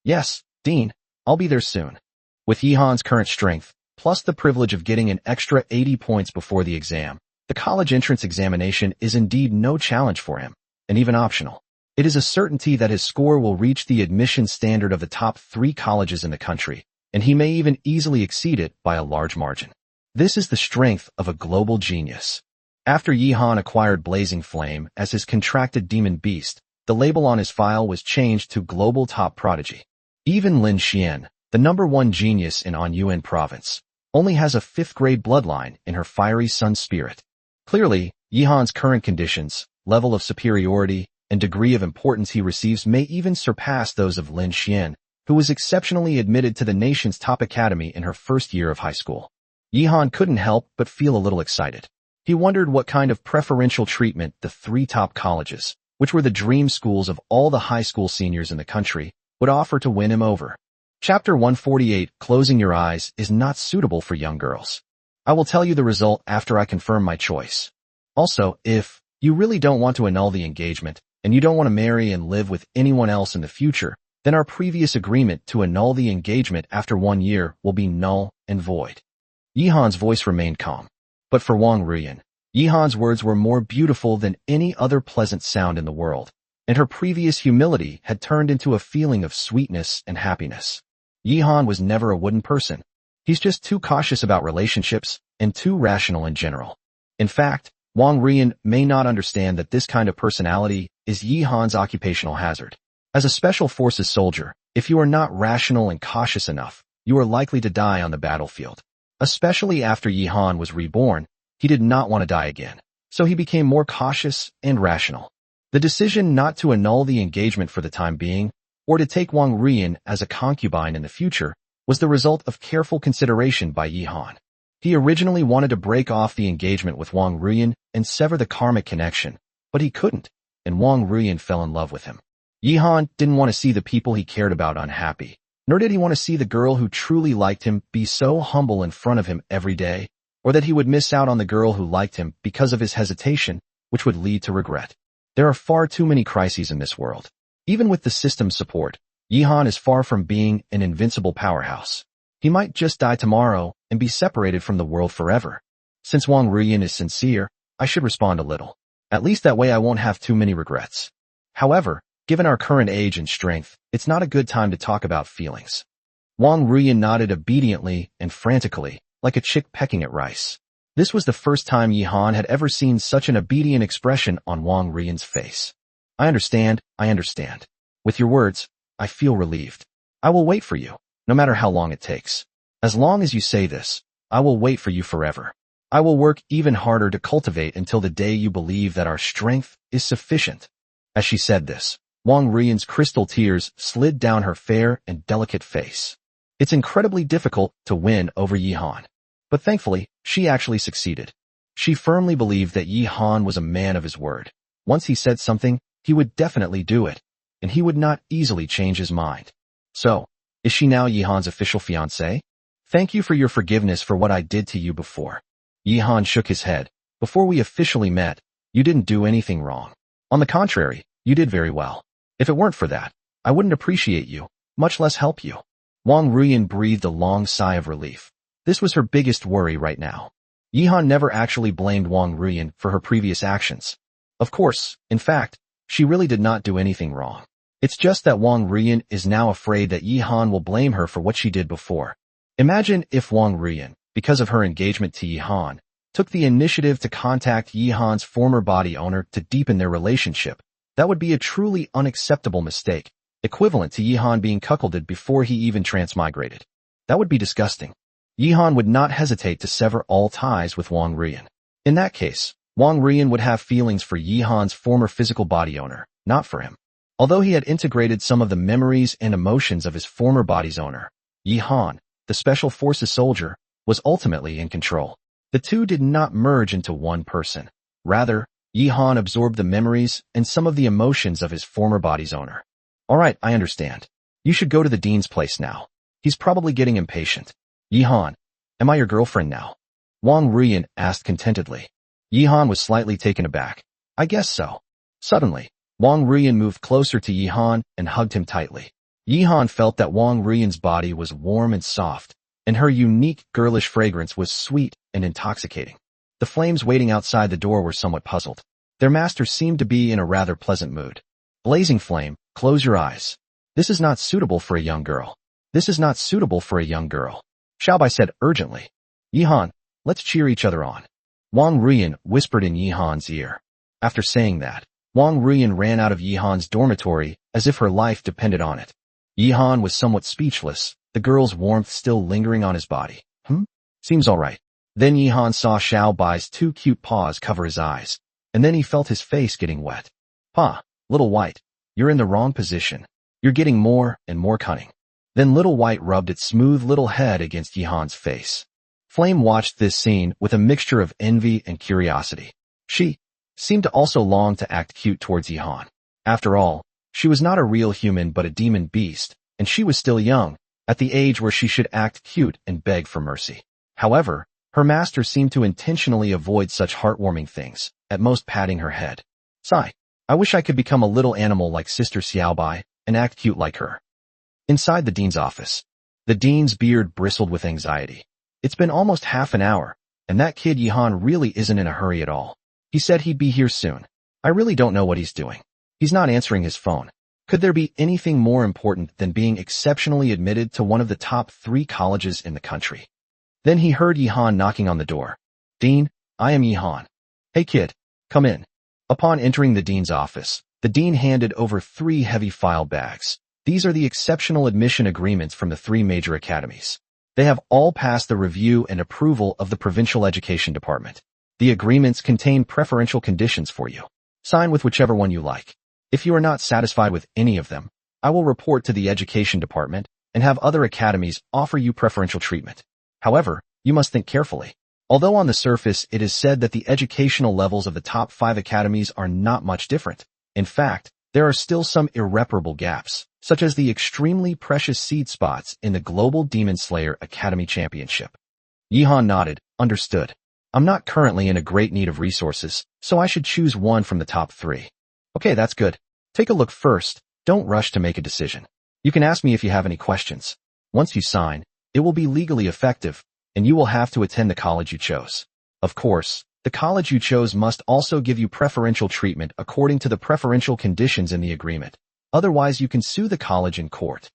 Yes, Dean, I'll be there soon. With Yihan's current strength, plus the privilege of getting an extra 80 points before the exam, the college entrance examination is indeed no challenge for him, and even optional. It is a certainty that his score will reach the admission standard of the top 3 colleges in the country, and he may even easily exceed it by a large margin. This is the strength of a global genius. After Yihan acquired Blazing Flame as his contracted demon beast, the label on his file was changed to Global Top Prodigy. Even Lin Xian, the #1 genius in Anyuan province, only has a 5th grade bloodline in her fiery sun spirit. Clearly, Yihan's current conditions, level of superiority, and degree of importance he receives may even surpass those of Lin Xian, who was exceptionally admitted to the nation's top academy in her first year of high school. Yihan couldn't help but feel a little excited. He wondered what kind of preferential treatment the 3 top colleges, which were the dream schools of all the high school seniors in the country, would offer to win him over. Chapter 148, Closing Your Eyes, is not suitable for young girls. I will tell you the result after I confirm my choice. Also, if you really don't want to annul the engagement, and you don't want to marry and live with anyone else in the future, then our previous agreement to annul the engagement after 1 year will be null and void. Yihan's voice remained calm. But for Wong Ruian, Yihan's words were more beautiful than any other pleasant sound in the world, and her previous humility had turned into a feeling of sweetness and happiness. Yihan was never a wooden person. He's just too cautious about relationships and too rational in general. In fact, Wong Ruian may not understand that this kind of personality is Yihan's occupational hazard. As a special forces soldier, if you are not rational and cautious enough, you are likely to die on the battlefield. Especially after Yihan was reborn, he did not want to die again, so he became more cautious and rational. The decision not to annul the engagement for the time being, or to take Wong Ruian as a concubine in the future, was the result of careful consideration by Yihan. He originally wanted to break off the engagement with Wong Ruian and sever the karmic connection, but he couldn't, and Wong Ruian fell in love with him. Yihan didn't want to see the people he cared about unhappy, nor did he want to see the girl who truly liked him be so humble in front of him every day, or that he would miss out on the girl who liked him because of his hesitation, which would lead to regret. There are far too many crises in this world. Even with the system's support, Yihan is far from being an invincible powerhouse. He might just die tomorrow and be separated from the world forever. Since Wong Ruian is sincere, I should respond a little. At least that way I won't have too many regrets. However, given our current age and strength, it's not a good time to talk about feelings. Wong Ruian nodded obediently and frantically, like a chick pecking at rice. This was the first time Yihan had ever seen such an obedient expression on Wong Ruian's face. I understand. With your words, I feel relieved. I will wait for you, no matter how long it takes. As long as you say this, I will wait for you forever. I will work even harder to cultivate until the day you believe that our strength is sufficient. As she said this, Wong Ruian's crystal tears slid down her fair and delicate face. It's incredibly difficult to win over Yihan. But thankfully, she actually succeeded. She firmly believed that Yihan was a man of his word. Once he said something, he would definitely do it, and he would not easily change his mind. So, is she now Yihan's official fiancée? Thank you for your forgiveness for what I did to you before. Yihan shook his head, Before we officially met, you didn't do anything wrong. On the contrary, you did very well. If it weren't for that, I wouldn't appreciate you, much less help you. Wong Ruian breathed a long sigh of relief. This was her biggest worry right now. Yihan never actually blamed Wong Ruian for her previous actions. Of course, in fact, she really did not do anything wrong. It's just that Wong Ruian is now afraid that Yihan will blame her for what she did before. Imagine if Wong Ruian, because of her engagement to Yihan, took the initiative to contact Yihan's former body owner to deepen their relationship. That would be a truly unacceptable mistake, equivalent to Yihan being cuckolded before he even transmigrated. That would be disgusting. Yihan would not hesitate to sever all ties with Wong Ruian. In that case, Wong Ruian would have feelings for Yihan's former physical body owner, not for him. Although he had integrated some of the memories and emotions of his former body's owner, Yihan, the Special Forces soldier, was ultimately in control. The two did not merge into one person. Rather, Yihan absorbed the memories and some of the emotions of his former body's owner. Alright, I understand. You should go to the dean's place now. He's probably getting impatient. Yihan, am I your girlfriend now? Wong Ruian asked contentedly. Yihan was slightly taken aback. I guess so. Suddenly, Wong Ruian moved closer to Yihan and hugged him tightly. Yihan felt that Wong Ruian's body was warm and soft, and her unique girlish fragrance was sweet and intoxicating. The flames waiting outside the door were somewhat puzzled. Their master seemed to be in a rather pleasant mood. Blazing flame, close your eyes. This is not suitable for a young girl. This is not suitable for a young girl. Xiaobai said urgently. Yihan, let's cheer each other on. Wong Ruian whispered in Yihan's ear. After saying that, Wong Ruian ran out of Yihan's dormitory as if her life depended on it. Yihan was somewhat speechless, the girl's warmth still lingering on his body. Seems alright. Then Yihan saw Xiaobai's two cute paws cover his eyes, and then he felt his face getting wet. Pa, Little White, you're in the wrong position. You're getting more and more cunning. Then Little White rubbed its smooth little head against Yihan's face. Flame watched this scene with a mixture of envy and curiosity. She seemed to also long to act cute towards Yihan. After all, she was not a real human but a demon beast, and she was still young, at the age where she should act cute and beg for mercy. However, her master seemed to intentionally avoid such heartwarming things, at most patting her head. Sigh. I wish I could become a little animal like Sister Xiaobai and act cute like her. Inside the dean's office, the dean's beard bristled with anxiety. It's been almost half an hour, and that kid Yihan really isn't in a hurry at all. He said he'd be here soon. I really don't know what he's doing. He's not answering his phone. Could there be anything more important than being exceptionally admitted to one of the top 3 colleges in the country? Then he heard Yihan knocking on the door. Dean, I am Yihan. Hey kid, come in. Upon entering the dean's office, the dean handed over 3 heavy file bags. These are the exceptional admission agreements from the 3 major academies. They have all passed the review and approval of the Provincial Education Department. The agreements contain preferential conditions for you. Sign with whichever one you like. If you are not satisfied with any of them, I will report to the Education Department and have other academies offer you preferential treatment. However, you must think carefully. Although on the surface it is said that the educational levels of the top 5 academies are not much different, in fact, there are still some irreparable gaps, such as the extremely precious seed spots in the Global Demon Slayer Academy Championship. Yihan nodded, understood. I'm not currently in a great need of resources, so I should choose one from the top 3. Okay, that's good. Take a look first. Don't rush to make a decision. You can ask me if you have any questions. Once you sign, it will be legally effective, and you will have to attend the college you chose. Of course, the college you chose must also give you preferential treatment according to the preferential conditions in the agreement. Otherwise, you can sue the college in court.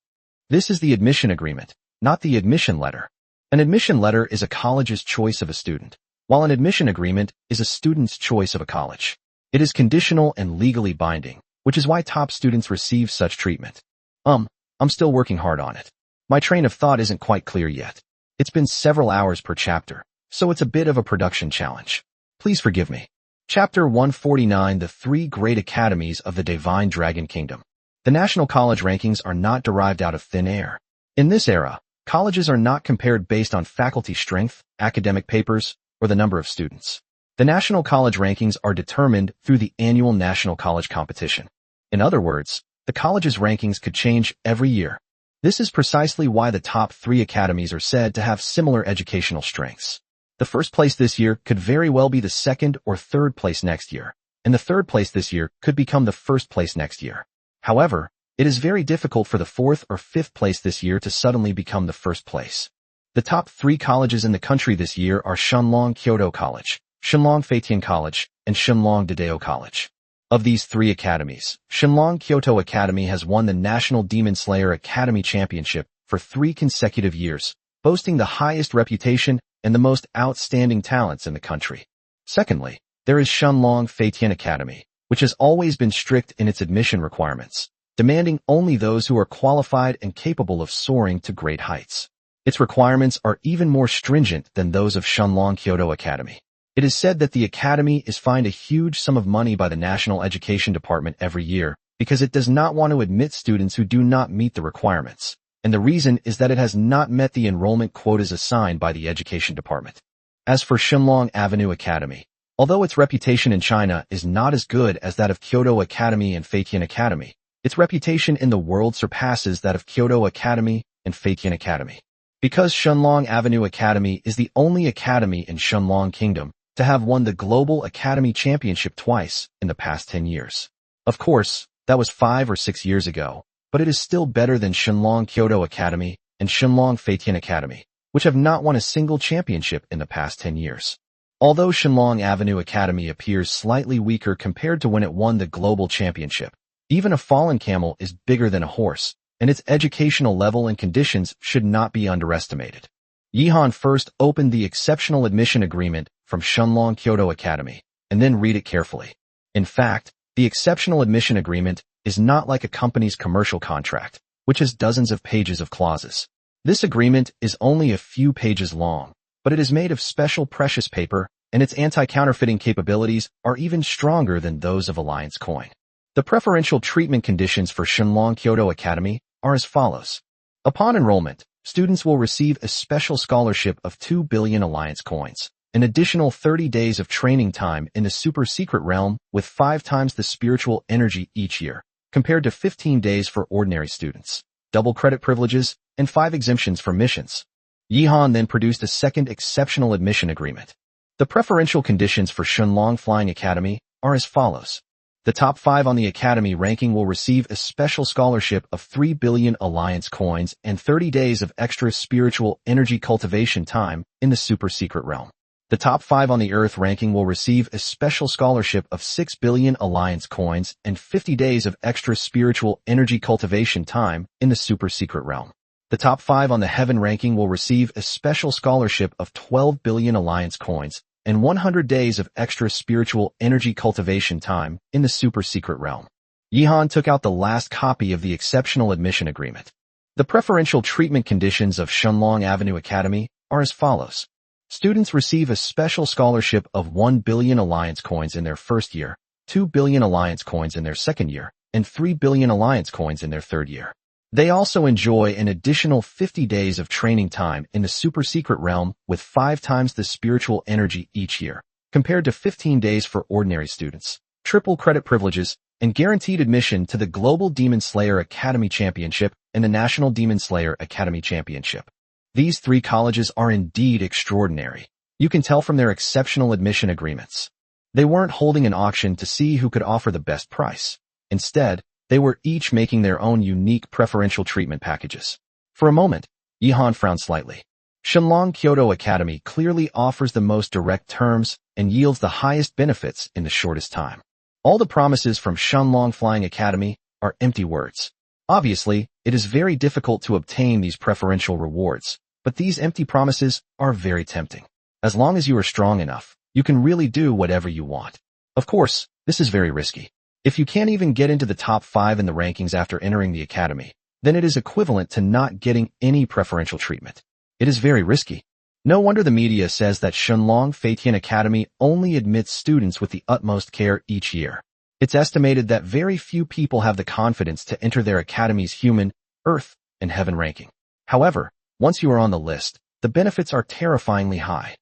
This is the admission agreement, not the admission letter. An admission letter is a college's choice of a student, while an admission agreement is a student's choice of a college. It is conditional and legally binding, which is why top students receive such treatment. I'm still working hard on it. My train of thought isn't quite clear yet. It's been several hours per chapter, so it's a bit of a production challenge. Please forgive me. Chapter 149: The 3 Great Academies of the Divine Dragon Kingdom. The national college rankings are not derived out of thin air. In this era, colleges are not compared based on faculty strength, academic papers, or the number of students. The national college rankings are determined through the annual national college competition. In other words, the college's rankings could change every year. This is precisely why the top 3 academies are said to have similar educational strengths. The first place this year could very well be the second or third place next year, and the third place this year could become the first place next year. However, it is very difficult for the fourth or fifth place this year to suddenly become the first place. The top 3 colleges in the country this year are Shunlong Kyoto College, Shunlong Feitian College, and Shunlong Dadao College. Of these 3 academies, Shunlong Kyoto Academy has won the National Demon Slayer Academy Championship for 3 consecutive years, boasting the highest reputation and the most outstanding talents in the country. Secondly, there is Shunlong Feitian Academy, which has always been strict in its admission requirements, demanding only those who are qualified and capable of soaring to great heights. Its requirements are even more stringent than those of Shunlong Kyoto Academy. It is said that the academy is fined a huge sum of money by the National Education Department every year because it does not want to admit students who do not meet the requirements, and the reason is that it has not met the enrollment quotas assigned by the Education Department. As for Shunlong Avenue Academy, although its reputation in China is not as good as that of Kyoto Academy and Feitian Academy, its reputation in the world surpasses that of Kyoto Academy and Feitian Academy. Because Shunlong Avenue Academy is the only academy in Shunlong Kingdom to have won the Global Academy Championship twice in the past 10 years. Of course, that was 5 or 6 years ago, but it is still better than Shunlong Kyoto Academy and Shunlong Feitian Academy, which have not won a single championship in the past 10 years. Although Shunlong Avenue Academy appears slightly weaker compared to when it won the Global Championship, even a fallen camel is bigger than a horse, and its educational level and conditions should not be underestimated. Yihan first opened the exceptional admission agreement from Shunlong Kyoto Academy, and then read it carefully. In fact, the exceptional admission agreement is not like a company's commercial contract, which has dozens of pages of clauses. This agreement is only a few pages long, but it is made of special precious paper, and its anti-counterfeiting capabilities are even stronger than those of Alliance Coin. The preferential treatment conditions for Shunlong Kyoto Academy are as follows. Upon enrollment, students will receive a special scholarship of 2 billion Alliance Coins, an additional 30 days of training time in the super secret realm with 5 times the spiritual energy each year, compared to 15 days for ordinary students, double credit privileges, and 5 exemptions for missions. Yihan then produced a second exceptional admission agreement. The preferential conditions for Shunlong Flying Academy are as follows. The top 5 on the academy ranking will receive a special scholarship of 3 billion Alliance Coins and 30 days of extra spiritual energy cultivation time in the super secret realm. The top 5 on the Earth ranking will receive a special scholarship of 6 billion Alliance Coins and 50 days of extra spiritual energy cultivation time in the super secret realm. The top 5 on the Heaven ranking will receive a special scholarship of 12 billion Alliance Coins and 100 days of extra spiritual energy cultivation time in the super secret realm. Yihan took out the last copy of the exceptional admission agreement. The preferential treatment conditions of Shunlong Avenue Academy are as follows. Students receive a special scholarship of 1 billion Alliance Coins in their first year, 2 billion Alliance Coins in their second year, and 3 billion Alliance Coins in their third year. They also enjoy an additional 50 days of training time in the super secret realm with 5 times the spiritual energy each year, compared to 15 days for ordinary students, triple credit privileges, and guaranteed admission to the Global Demon Slayer Academy Championship and the National Demon Slayer Academy Championship. These 3 colleges are indeed extraordinary. You can tell from their exceptional admission agreements. They weren't holding an auction to see who could offer the best price. Instead, they were each making their own unique preferential treatment packages. For a moment, Yihan frowned slightly. Shunlong Kyoto Academy clearly offers the most direct terms and yields the highest benefits in the shortest time. All the promises from Shunlong Flying Academy are empty words. Obviously, it is very difficult to obtain these preferential rewards, but these empty promises are very tempting. As long as you are strong enough, you can really do whatever you want. Of course, this is very risky. If you can't even get into the top 5 in the rankings after entering the academy, then it is equivalent to not getting any preferential treatment. It is very risky. No wonder the media says that Shunlong Feitian Academy only admits students with the utmost care each year. It's estimated that very few people have the confidence to enter their academy's human, earth, and heaven ranking. However, once you are on the list, the benefits are terrifyingly high.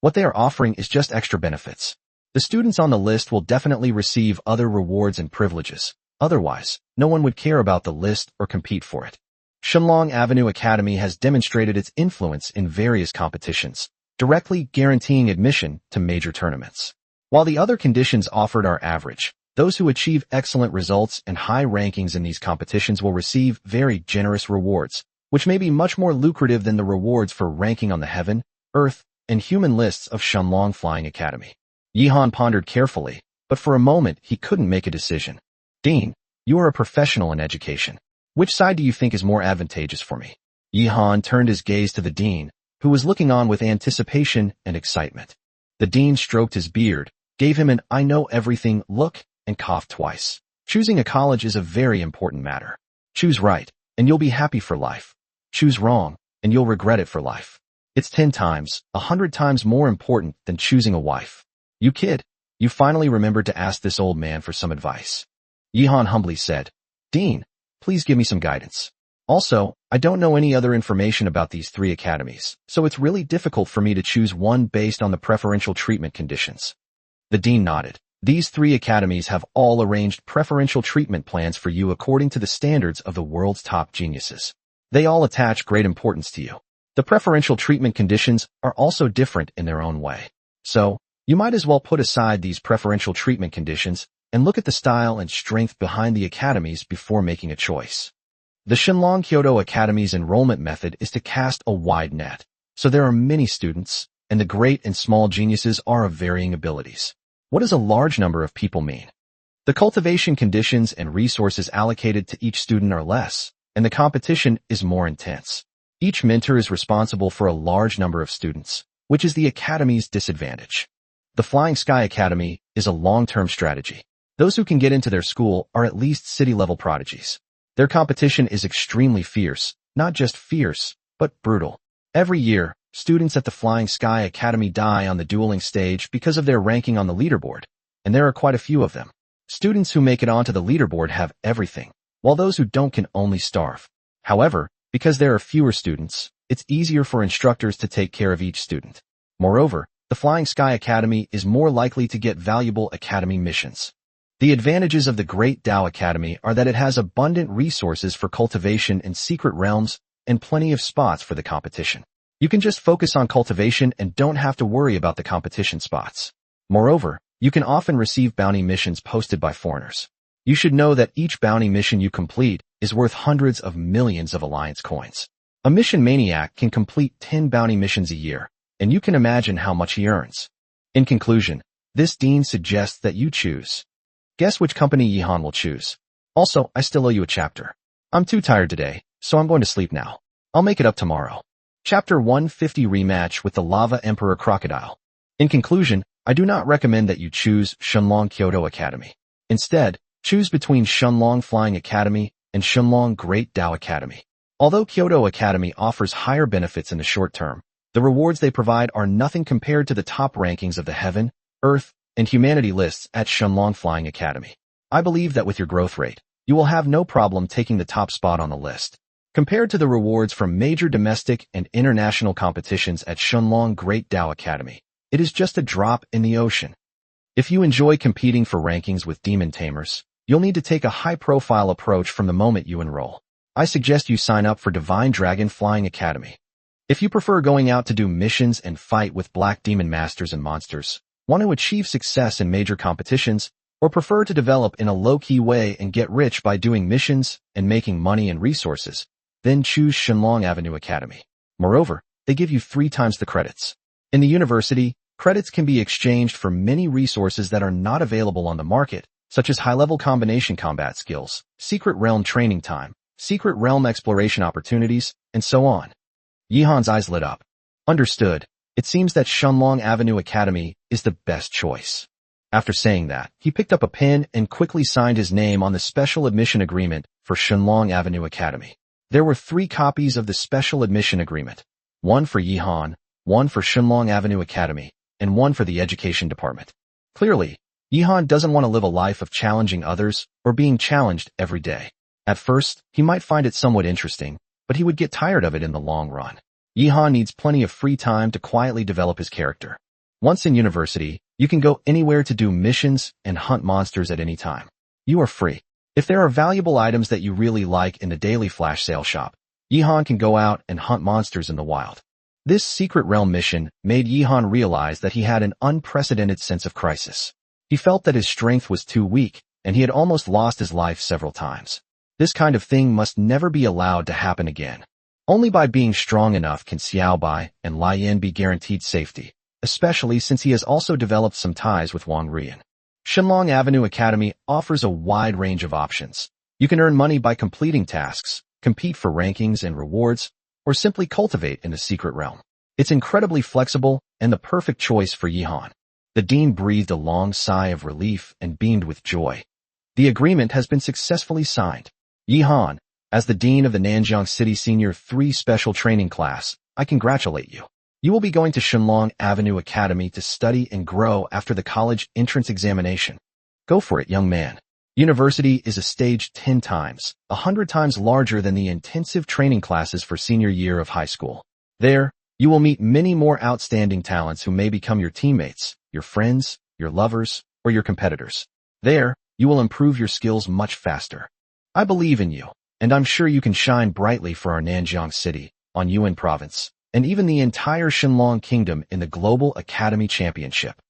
What they are offering is just extra benefits. The students on the list will definitely receive other rewards and privileges. Otherwise, no one would care about the list or compete for it. Shunlong Avenue Academy has demonstrated its influence in various competitions, directly guaranteeing admission to major tournaments. While the other conditions offered are average, those who achieve excellent results and high rankings in these competitions will receive very generous rewards, which may be much more lucrative than the rewards for ranking on the heaven, earth, and human lists of Shenlong Flying Academy. Yihan pondered carefully, but for a moment he couldn't make a decision. Dean, you are a professional in education. Which side do you think is more advantageous for me? Yihan turned his gaze to the dean, who was looking on with anticipation and excitement. The dean stroked his beard, gave him an "I know everything" look, and coughed twice. Choosing a college is a very important matter. Choose right, and you'll be happy for life. Choose wrong, and you'll regret it for life. It's 10 times, 100 times more important than choosing a wife. You kid, you finally remembered to ask this old man for some advice. Yihan humbly said, Dean, please give me some guidance. Also, I don't know any other information about these 3 academies, so it's really difficult for me to choose one based on the preferential treatment conditions. The dean nodded. These 3 academies have all arranged preferential treatment plans for you according to the standards of the world's top geniuses. They all attach great importance to you. The preferential treatment conditions are also different in their own way. So, you might as well put aside these preferential treatment conditions and look at the style and strength behind the academies before making a choice. The Shenlong Kyoto Academy's enrollment method is to cast a wide net, so there are many students, and the great and small geniuses are of varying abilities. What does a large number of people mean? The cultivation conditions and resources allocated to each student are less, and the competition is more intense. Each mentor is responsible for a large number of students, which is the academy's disadvantage. The Flying Sky Academy is a long-term strategy. Those who can get into their school are at least city-level prodigies. Their competition is extremely fierce, not just fierce, but brutal. Every year, students at the Flying Sky Academy die on the dueling stage because of their ranking on the leaderboard, and there are quite a few of them. Students who make it onto the leaderboard have everything, while those who don't can only starve. However, because there are fewer students, it's easier for instructors to take care of each student. Moreover, the Flying Sky Academy is more likely to get valuable academy missions. The advantages of the Great Tao Academy are that it has abundant resources for cultivation in secret realms and plenty of spots for the competition. You can just focus on cultivation and don't have to worry about the competition spots. Moreover, you can often receive bounty missions posted by foreigners. You should know that each bounty mission you complete is worth hundreds of millions of alliance coins. A mission maniac can complete 10 bounty missions a year, and you can imagine how much he earns. In conclusion, this dean suggests that you choose. Guess which company Yihan will choose. Also, I still owe you a chapter. I'm too tired today, so I'm going to sleep now. I'll make it up tomorrow. Chapter 150 Rematch with the Lava Emperor Crocodile. In conclusion, I do not recommend that you choose Shenlong Kyoto Academy. Instead, choose between Shenlong Flying Academy and Shenlong Great Tao Academy. Although Kyoto Academy offers higher benefits in the short term, the rewards they provide are nothing compared to the top rankings of the Heaven, Earth, and Humanity lists at Shenlong Flying Academy. I believe that with your growth rate, you will have no problem taking the top spot on the list. Compared to the rewards from major domestic and international competitions at Shenlong Great Tao Academy, it is just a drop in the ocean. If you enjoy competing for rankings with demon tamers, you'll need to take a high-profile approach from the moment you enroll. I suggest you sign up for Divine Dragon Flying Academy. If you prefer going out to do missions and fight with black demon masters and monsters, want to achieve success in major competitions, or prefer to develop in a low-key way and get rich by doing missions and making money and resources, then choose Shenlong Avenue Academy. Moreover, they give you 3 times the credits. In the university, credits can be exchanged for many resources that are not available on the market, such as high-level combination combat skills, secret realm training time, secret realm exploration opportunities, and so on. Yihan's eyes lit up. Understood. It seems that Shenlong Avenue Academy is the best choice. After saying that, he picked up a pen and quickly signed his name on the special admission agreement for Shenlong Avenue Academy. There were 3 copies of the special admission agreement, one for Yihan, one for Shenlong Avenue Academy, and one for the education department. Clearly, Yihan doesn't want to live a life of challenging others or being challenged every day. At first, he might find it somewhat interesting, but he would get tired of it in the long run. Yihan needs plenty of free time to quietly develop his character. Once in university, you can go anywhere to do missions and hunt monsters at any time. You are free. If there are valuable items that you really like in the daily flash sale shop, Yihan can go out and hunt monsters in the wild. This secret realm mission made Yihan realize that he had an unprecedented sense of crisis. He felt that his strength was too weak, and he had almost lost his life several times. This kind of thing must never be allowed to happen again. Only by being strong enough can Xiaobai and Lai Yin be guaranteed safety, especially since he has also developed some ties with Wong Ruian. Shenlong Avenue Academy offers a wide range of options. You can earn money by completing tasks, compete for rankings and rewards, or simply cultivate in the secret realm. It's incredibly flexible and the perfect choice for Yihan. The dean breathed a long sigh of relief and beamed with joy. The agreement has been successfully signed. Yihan, as the dean of the Nanjiang City Senior 3 Special Training Class, I congratulate you. You will be going to Shenlong Avenue Academy to study and grow after the college entrance examination. Go for it, young man. University is a stage 10 times, 100 times larger than the intensive training classes for senior year of high school. There, you will meet many more outstanding talents who may become your teammates, your friends, your lovers, or your competitors. There, you will improve your skills much faster. I believe in you, and I'm sure you can shine brightly for our Nanjiang City, on Yuan Province, and even the entire Shenlong Kingdom in the Global Academy Championship.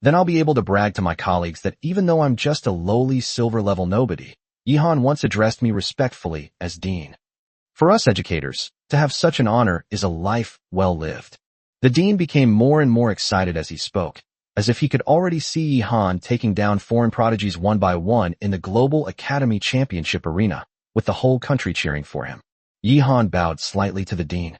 Then I'll be able to brag to my colleagues that even though I'm just a lowly silver-level nobody, Yihan once addressed me respectfully as dean. For us educators, to have such an honor is a life well lived. The dean became more and more excited as he spoke, as if he could already see Yihan taking down foreign prodigies one by one in the Global Academy Championship arena, with the whole country cheering for him. Yihan bowed slightly to the dean.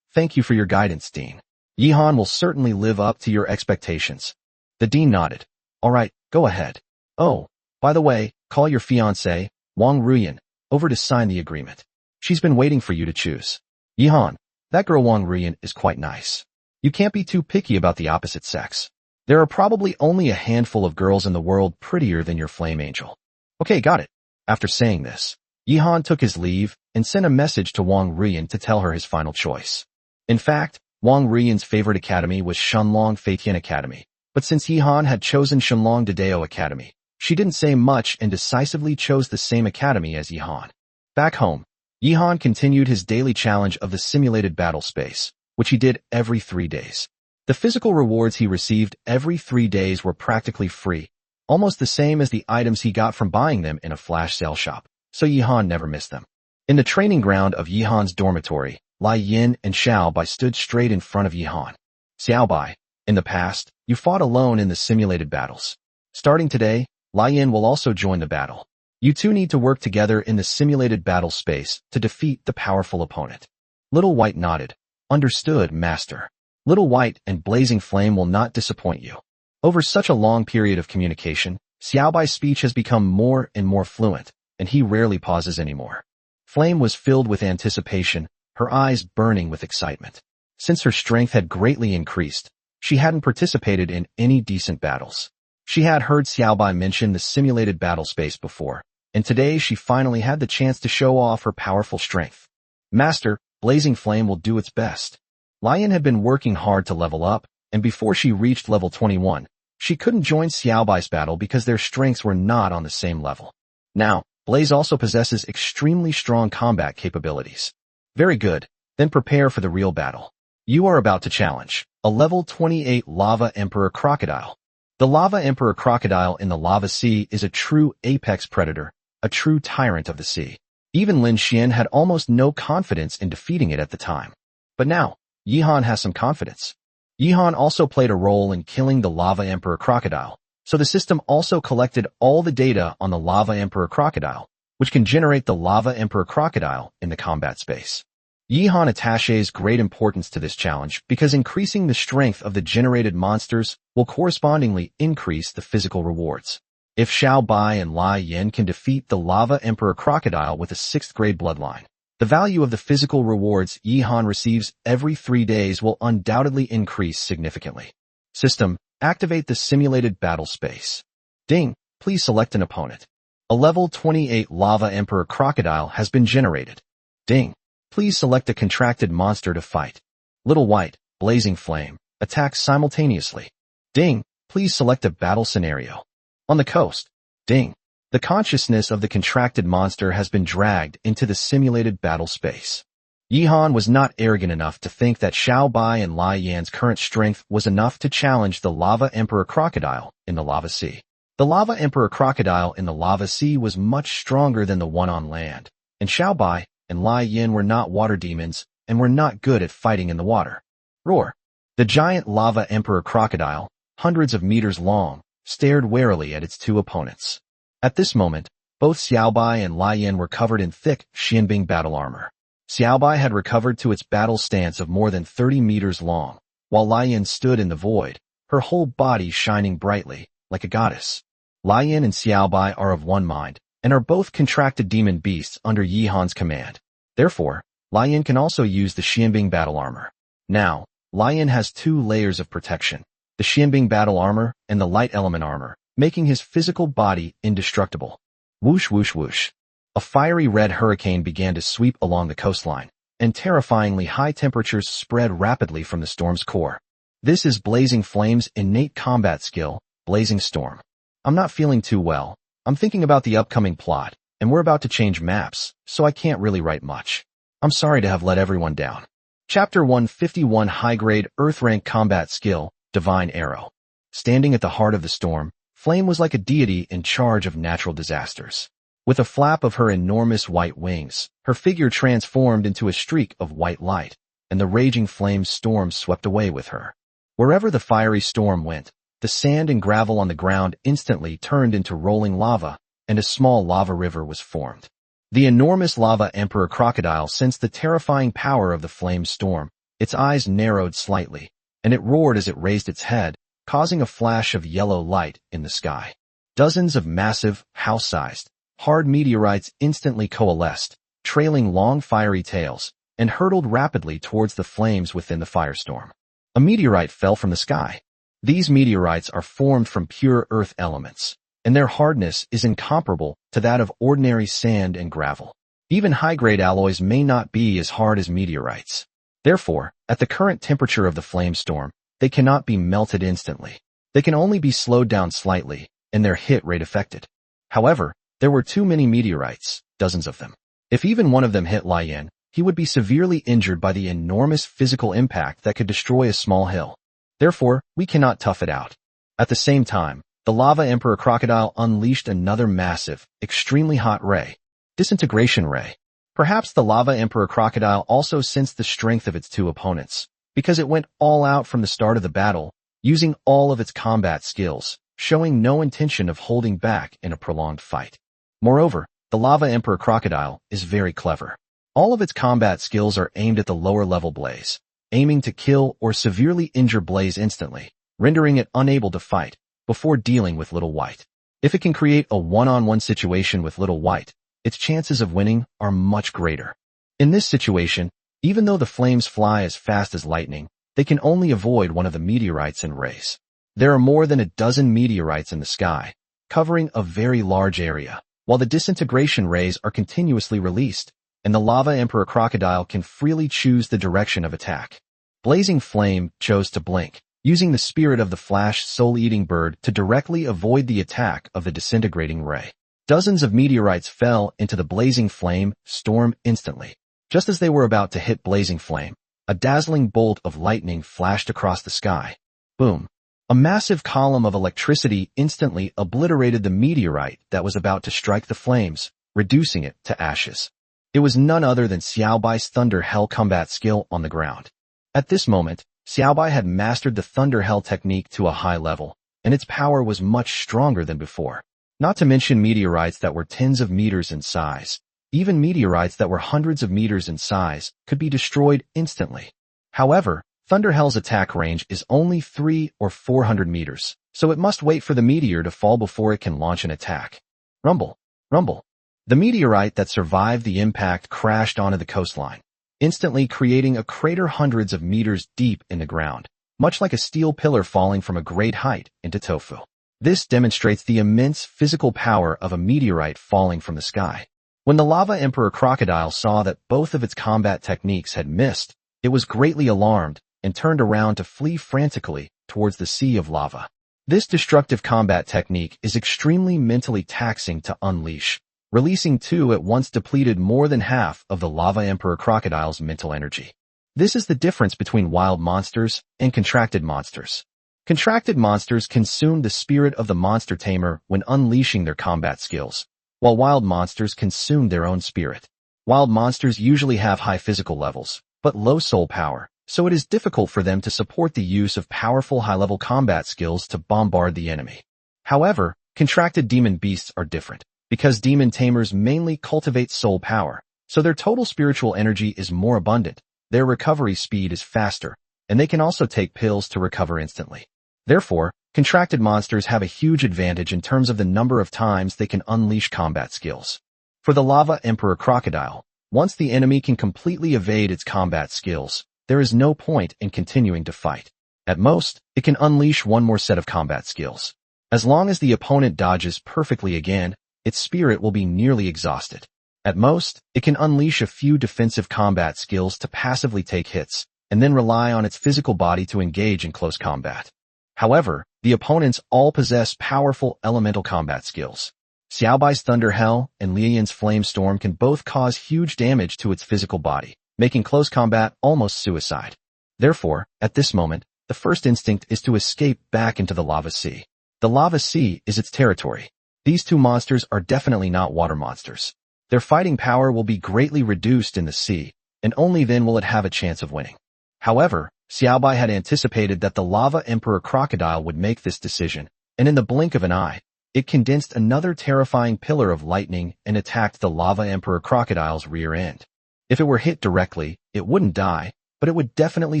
Thank you for your guidance, Dean. Yihan will certainly live up to your expectations. The dean nodded. All right, go ahead. Oh, by the way, call your fiancée, Wong Ruian, over to sign the agreement. She's been waiting for you to choose. Yihan, that girl Wong Ruian is quite nice. You can't be too picky about the opposite sex. There are probably only a handful of girls in the world prettier than your flame angel. Okay, got it. After saying this, Yihan took his leave and sent a message to Wong Ruian to tell her his final choice. In fact, Wong Ruian's favorite academy was Shenlong Feitian Academy, but since Yihan had chosen Shenlong Dadao Academy, she didn't say much and decisively chose the same academy as Yihan. Back home, Yihan continued his daily challenge of the simulated battle space, which he did every 3 days. The physical rewards he received every 3 days were practically free, almost the same as the items he got from buying them in a flash sale shop, so Yihan never missed them. In the training ground of Yihan's dormitory, Lai Yin and Xiaobai stood straight in front of Yihan. Xiaobai, in the past, you fought alone in the simulated battles. Starting today, Lai Yin will also join the battle. You two need to work together in the simulated battle space to defeat the powerful opponent. Little White nodded. Understood, Master. Little White and Blazing Flame will not disappoint you. Over such a long period of communication, Xiaobai's speech has become more and more fluent, and he rarely pauses anymore. Flame was filled with anticipation, her eyes burning with excitement. Since her strength had greatly increased, she hadn't participated in any decent battles. She had heard Xiaobai mention the simulated battle space before, and today she finally had the chance to show off her powerful strength. Master, Blazing Flame will do its best. Lion had been working hard to level up, and before she reached level 21, she couldn't join Xiaobai's battle because their strengths were not on the same level. Now, Blaze also possesses extremely strong combat capabilities. Very good, then prepare for the real battle. You are about to challenge a level 28 Lava Emperor Crocodile. The Lava Emperor Crocodile in the Lava Sea is a true apex predator, a true tyrant of the sea. Even Lin Xian had almost no confidence in defeating it at the time. But now, Yihan has some confidence. Yihan also played a role in killing the Lava Emperor Crocodile, so the system also collected all the data on the Lava Emperor Crocodile, which can generate the Lava Emperor Crocodile in the combat space. Yihan attaches great importance to this challenge because increasing the strength of the generated monsters will correspondingly increase the physical rewards. If Xiao Bai and Lai Yin can defeat the Lava Emperor Crocodile with a 6th grade bloodline, the value of the physical rewards Yihan receives every 3 days will undoubtedly increase significantly. System, activate the simulated battle space. Ding, please select an opponent. A level 28 Lava Emperor Crocodile has been generated. Ding, please select a contracted monster to fight. Little White, Blazing Flame, attacks simultaneously. Ding, please select a battle scenario. On the coast. Ding. The consciousness of the contracted monster has been dragged into the simulated battle space. Yihan was not arrogant enough to think that Xiao Bai and Lai Yan's current strength was enough to challenge the Lava Emperor Crocodile in the Lava Sea. The Lava Emperor Crocodile in the Lava Sea was much stronger than the one on land, and Xiao Bai and Lai Yan were not water demons and were not good at fighting in the water. Roar! The giant Lava Emperor Crocodile, hundreds of meters long, stared warily at its two opponents. At this moment, both Xiao Bai and Lai Yan were covered in thick Xianbing battle armor. Xiao Bai had recovered to its battle stance of more than 30 meters long, while Lai Yan stood in the void, her whole body shining brightly, like a goddess. Lai Yan and Xiao Bai are of one mind, and are both contracted demon beasts under Yihan's command. Therefore, Lai Yan can also use the Xianbing battle armor. Now, Lai Yan has two layers of protection, the Xianbing battle armor and the light element armor, making his physical body indestructible. Whoosh whoosh whoosh. A fiery red hurricane began to sweep along the coastline, and terrifyingly high temperatures spread rapidly from the storm's core. This is Blazing Flame's innate combat skill, Blazing Storm. I'm not feeling too well. I'm thinking about the upcoming plot, and we're about to change maps, so I can't really write much. I'm sorry to have let everyone down. Chapter 151 High-Grade Earth-Rank Combat Skill, Divine Arrow. Standing at the heart of the storm, Flame was like a deity in charge of natural disasters. With a flap of her enormous white wings, her figure transformed into a streak of white light, and the raging flame storm swept away with her. Wherever the fiery storm went, the sand and gravel on the ground instantly turned into rolling lava, and a small lava river was formed. The enormous Lava Emperor Crocodile sensed the terrifying power of the flame storm. Its eyes narrowed slightly, and it roared as it raised its head, causing a flash of yellow light in the sky. Dozens of massive, house-sized, hard meteorites instantly coalesced, trailing long fiery tails, and hurtled rapidly towards the flames within the firestorm. A meteorite fell from the sky. These meteorites are formed from pure earth elements, and their hardness is incomparable to that of ordinary sand and gravel. Even high-grade alloys may not be as hard as meteorites. Therefore, at the current temperature of the flame storm, they cannot be melted instantly. They can only be slowed down slightly, and their hit rate affected. However, there were too many meteorites, dozens of them. If even one of them hit Lai Yan, he would be severely injured by the enormous physical impact that could destroy a small hill. Therefore, we cannot tough it out. At the same time, the Lava Emperor Crocodile unleashed another massive, extremely hot ray. Disintegration Ray. Perhaps the Lava Emperor Crocodile also sensed the strength of its two opponents, because it went all out from the start of the battle, using all of its combat skills, showing no intention of holding back in a prolonged fight. Moreover, the Lava Emperor Crocodile is very clever. All of its combat skills are aimed at the lower-level Blaze, aiming to kill or severely injure Blaze instantly, rendering it unable to fight, before dealing with Little White. If it can create a one-on-one situation with Little White, its chances of winning are much greater. In this situation, even though the flames fly as fast as lightning, they can only avoid one of the meteorites and rays. There are more than a dozen meteorites in the sky, covering a very large area, while the disintegration rays are continuously released, and the Lava Emperor Crocodile can freely choose the direction of attack. Blazing Flame chose to blink, using the spirit of the flash soul-eating bird to directly avoid the attack of the disintegrating ray. Dozens of meteorites fell into the Blazing Flame storm instantly. Just as they were about to hit Blazing Flame, a dazzling bolt of lightning flashed across the sky. Boom! A massive column of electricity instantly obliterated the meteorite that was about to strike the flames, reducing it to ashes. It was none other than Xiao Bai's Thunder Hell combat skill on the ground. At this moment, Xiao Bai had mastered the Thunder Hell technique to a high level, and its power was much stronger than before. Not to mention meteorites that were tens of meters in size. Even meteorites that were hundreds of meters in size could be destroyed instantly. However, Thunder Hell's attack range is only 300 or 400 meters, so it must wait for the meteor to fall before it can launch an attack. Rumble, rumble. The meteorite that survived the impact crashed onto the coastline, instantly creating a crater hundreds of meters deep in the ground, much like a steel pillar falling from a great height into tofu. This demonstrates the immense physical power of a meteorite falling from the sky. When the Lava Emperor Crocodile saw that both of its combat techniques had missed, it was greatly alarmed and turned around to flee frantically towards the sea of lava. This destructive combat technique is extremely mentally taxing to unleash, Releasing two at once depleted more than half of the Lava Emperor Crocodile's mental energy. This is the difference between wild monsters and contracted monsters. Contracted monsters consume the spirit of the monster tamer when unleashing their combat skills, while wild monsters consume their own spirit. Wild monsters usually have high physical levels, but low soul power, so it is difficult for them to support the use of powerful high-level combat skills to bombard the enemy. However, contracted demon beasts are different, because demon tamers mainly cultivate soul power, so their total spiritual energy is more abundant, their recovery speed is faster, and they can also take pills to recover instantly. Therefore, contracted monsters have a huge advantage in terms of the number of times they can unleash combat skills. For the Lava Emperor Crocodile, once the enemy can completely evade its combat skills, there is no point in continuing to fight. At most, it can unleash one more set of combat skills. As long as the opponent dodges perfectly again, its spirit will be nearly exhausted. At most, it can unleash a few defensive combat skills to passively take hits, and then rely on its physical body to engage in close combat. However, the opponents all possess powerful elemental combat skills. Xiaobai's Thunder Hell and Lian's Flame Storm can both cause huge damage to its physical body, making close combat almost suicide. Therefore, at this moment, the first instinct is to escape back into the Lava Sea. The Lava Sea is its territory. These two monsters are definitely not water monsters. Their fighting power will be greatly reduced in the sea, and only then will it have a chance of winning. However, Xiaobai had anticipated that the Lava Emperor Crocodile would make this decision, and in the blink of an eye, it condensed another terrifying pillar of lightning and attacked the Lava Emperor Crocodile's rear end. If it were hit directly, it wouldn't die, but it would definitely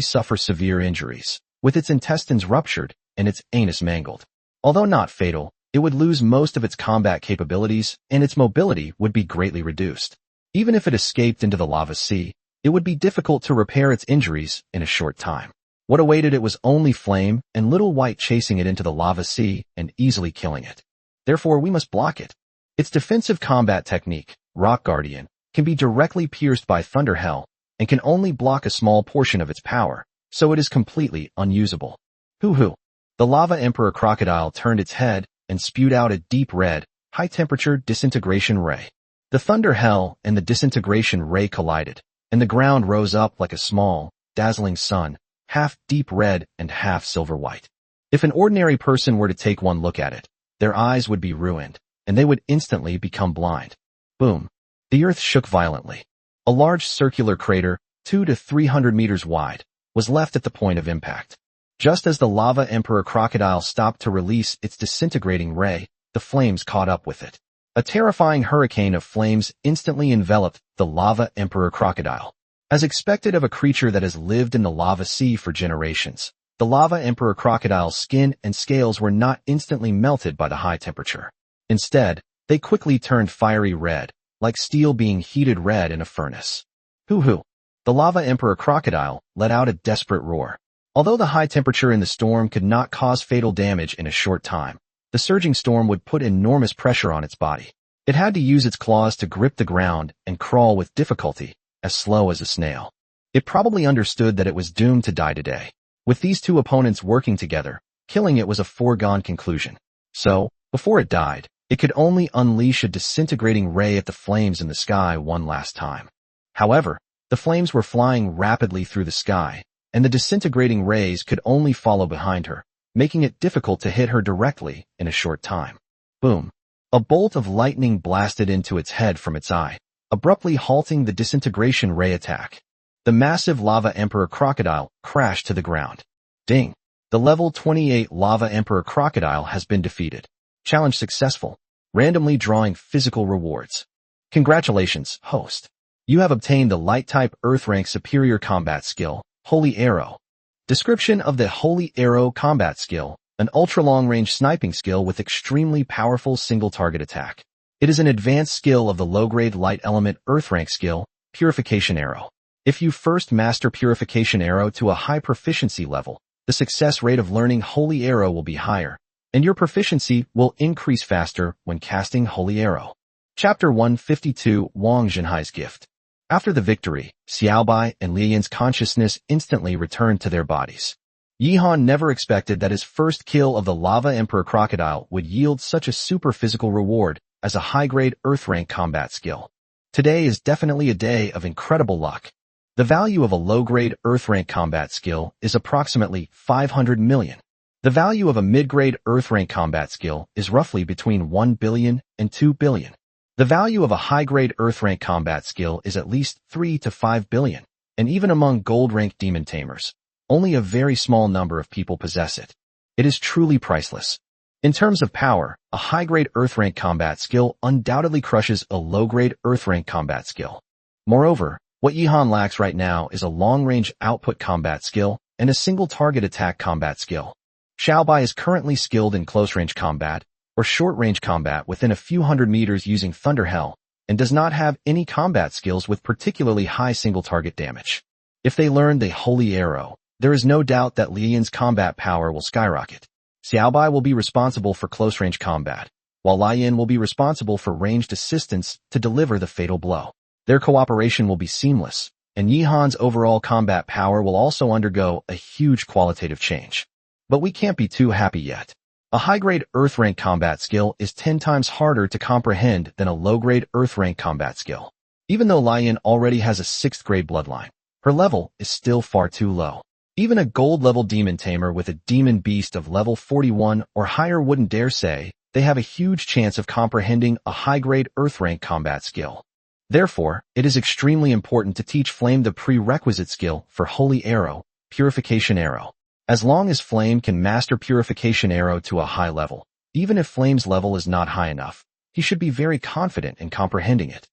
suffer severe injuries, with its intestines ruptured and its anus mangled. Although not fatal, it would lose most of its combat capabilities, and its mobility would be greatly reduced. Even if it escaped into the Lava Sea, it would be difficult to repair its injuries in a short time. What awaited it was only flame and Little White chasing it into the Lava Sea and easily killing it. Therefore, we must block it. Its defensive combat technique, Rock Guardian, can be directly pierced by Thunder Hell and can only block a small portion of its power, so it is completely unusable. Hoo-hoo. The Lava Emperor Crocodile turned its head and spewed out a deep red, high-temperature disintegration ray. The Thunder Hell and the disintegration ray collided, and the ground rose up like a small, dazzling sun, half deep red and half silver white. If an ordinary person were to take one look at it, their eyes would be ruined, and they would instantly become blind. Boom. The earth shook violently. A large circular crater, 200 to 300 meters wide, was left at the point of impact. Just as the Lava Emperor Crocodile stopped to release its disintegrating ray, the flames caught up with it. A terrifying hurricane of flames instantly enveloped the Lava Emperor Crocodile. As expected of a creature that has lived in the Lava Sea for generations, the Lava Emperor Crocodile's skin and scales were not instantly melted by the high temperature. Instead, they quickly turned fiery red, like steel being heated red in a furnace. Hoo-hoo. The Lava Emperor Crocodile let out a desperate roar. Although the high temperature in the storm could not cause fatal damage in a short time, the surging storm would put enormous pressure on its body. It had to use its claws to grip the ground and crawl with difficulty, as slow as a snail. It probably understood that it was doomed to die today. With these two opponents working together, killing it was a foregone conclusion. So, before it died, it could only unleash a disintegrating ray at the flames in the sky one last time. However, the flames were flying rapidly through the sky, and the disintegrating rays could only follow behind her, making it difficult to hit her directly in a short time. Boom. A bolt of lightning blasted into its head from its eye, abruptly halting the disintegration ray attack. The massive Lava Emperor Crocodile crashed to the ground. Ding. The level 28 Lava Emperor Crocodile has been defeated. Challenge successful. Randomly drawing physical rewards. Congratulations, host. You have obtained the Light-type Earth-rank superior combat skill, Holy Arrow. Description of the Holy Arrow combat skill, an ultra-long-range sniping skill with extremely powerful single-target attack. It is an advanced skill of the low-grade light element Earth-rank skill, Purification Arrow. If you first master Purification Arrow to a high proficiency level, the success rate of learning Holy Arrow will be higher, and your proficiency will increase faster when casting Holy Arrow. Chapter 152, Wong Jinhai's Gift. After the victory, Xiaobai and Lian's consciousness instantly returned to their bodies. Yihan never expected that his first kill of the Lava Emperor Crocodile would yield such a super physical reward, as a high-grade Earth-rank combat skill. Today is definitely a day of incredible luck. The value of a low-grade Earth-rank combat skill is approximately 500 million. The value of a mid-grade Earth-rank combat skill is roughly between 1 billion and 2 billion. The value of a high-grade Earth-rank combat skill is at least 3 to 5 billion, and even among gold-ranked demon tamers, only a very small number of people possess it. It is truly priceless. In terms of power, a high-grade Earth-rank combat skill undoubtedly crushes a low-grade Earth-rank combat skill. Moreover, what Yihan lacks right now is a long-range output combat skill and a single-target attack combat skill. Xiaobai is currently skilled in close-range combat, or short-range combat within a few hundred meters using Thunder Hell, and does not have any combat skills with particularly high single-target damage. If they learn the Holy Arrow, there is no doubt that Lian's combat power will skyrocket. Xiaobai will be responsible for close-range combat, while Lian will be responsible for ranged assistance to deliver the fatal blow. Their cooperation will be seamless, and Yihan's overall combat power will also undergo a huge qualitative change. But we can't be too happy yet. A high-grade Earth-rank combat skill is 10 times harder to comprehend than a low-grade Earth-rank combat skill. Even though Lian already has a 6th-grade bloodline, her level is still far too low. Even a gold-level demon tamer with a demon beast of level 41 or higher wouldn't dare say they have a huge chance of comprehending a high-grade Earth-rank combat skill. Therefore, it is extremely important to teach Flame the prerequisite skill for Holy Arrow, Purification Arrow. As long as Flame can master Purification Arrow to a high level, even if Flame's level is not high enough, he should be very confident in comprehending it.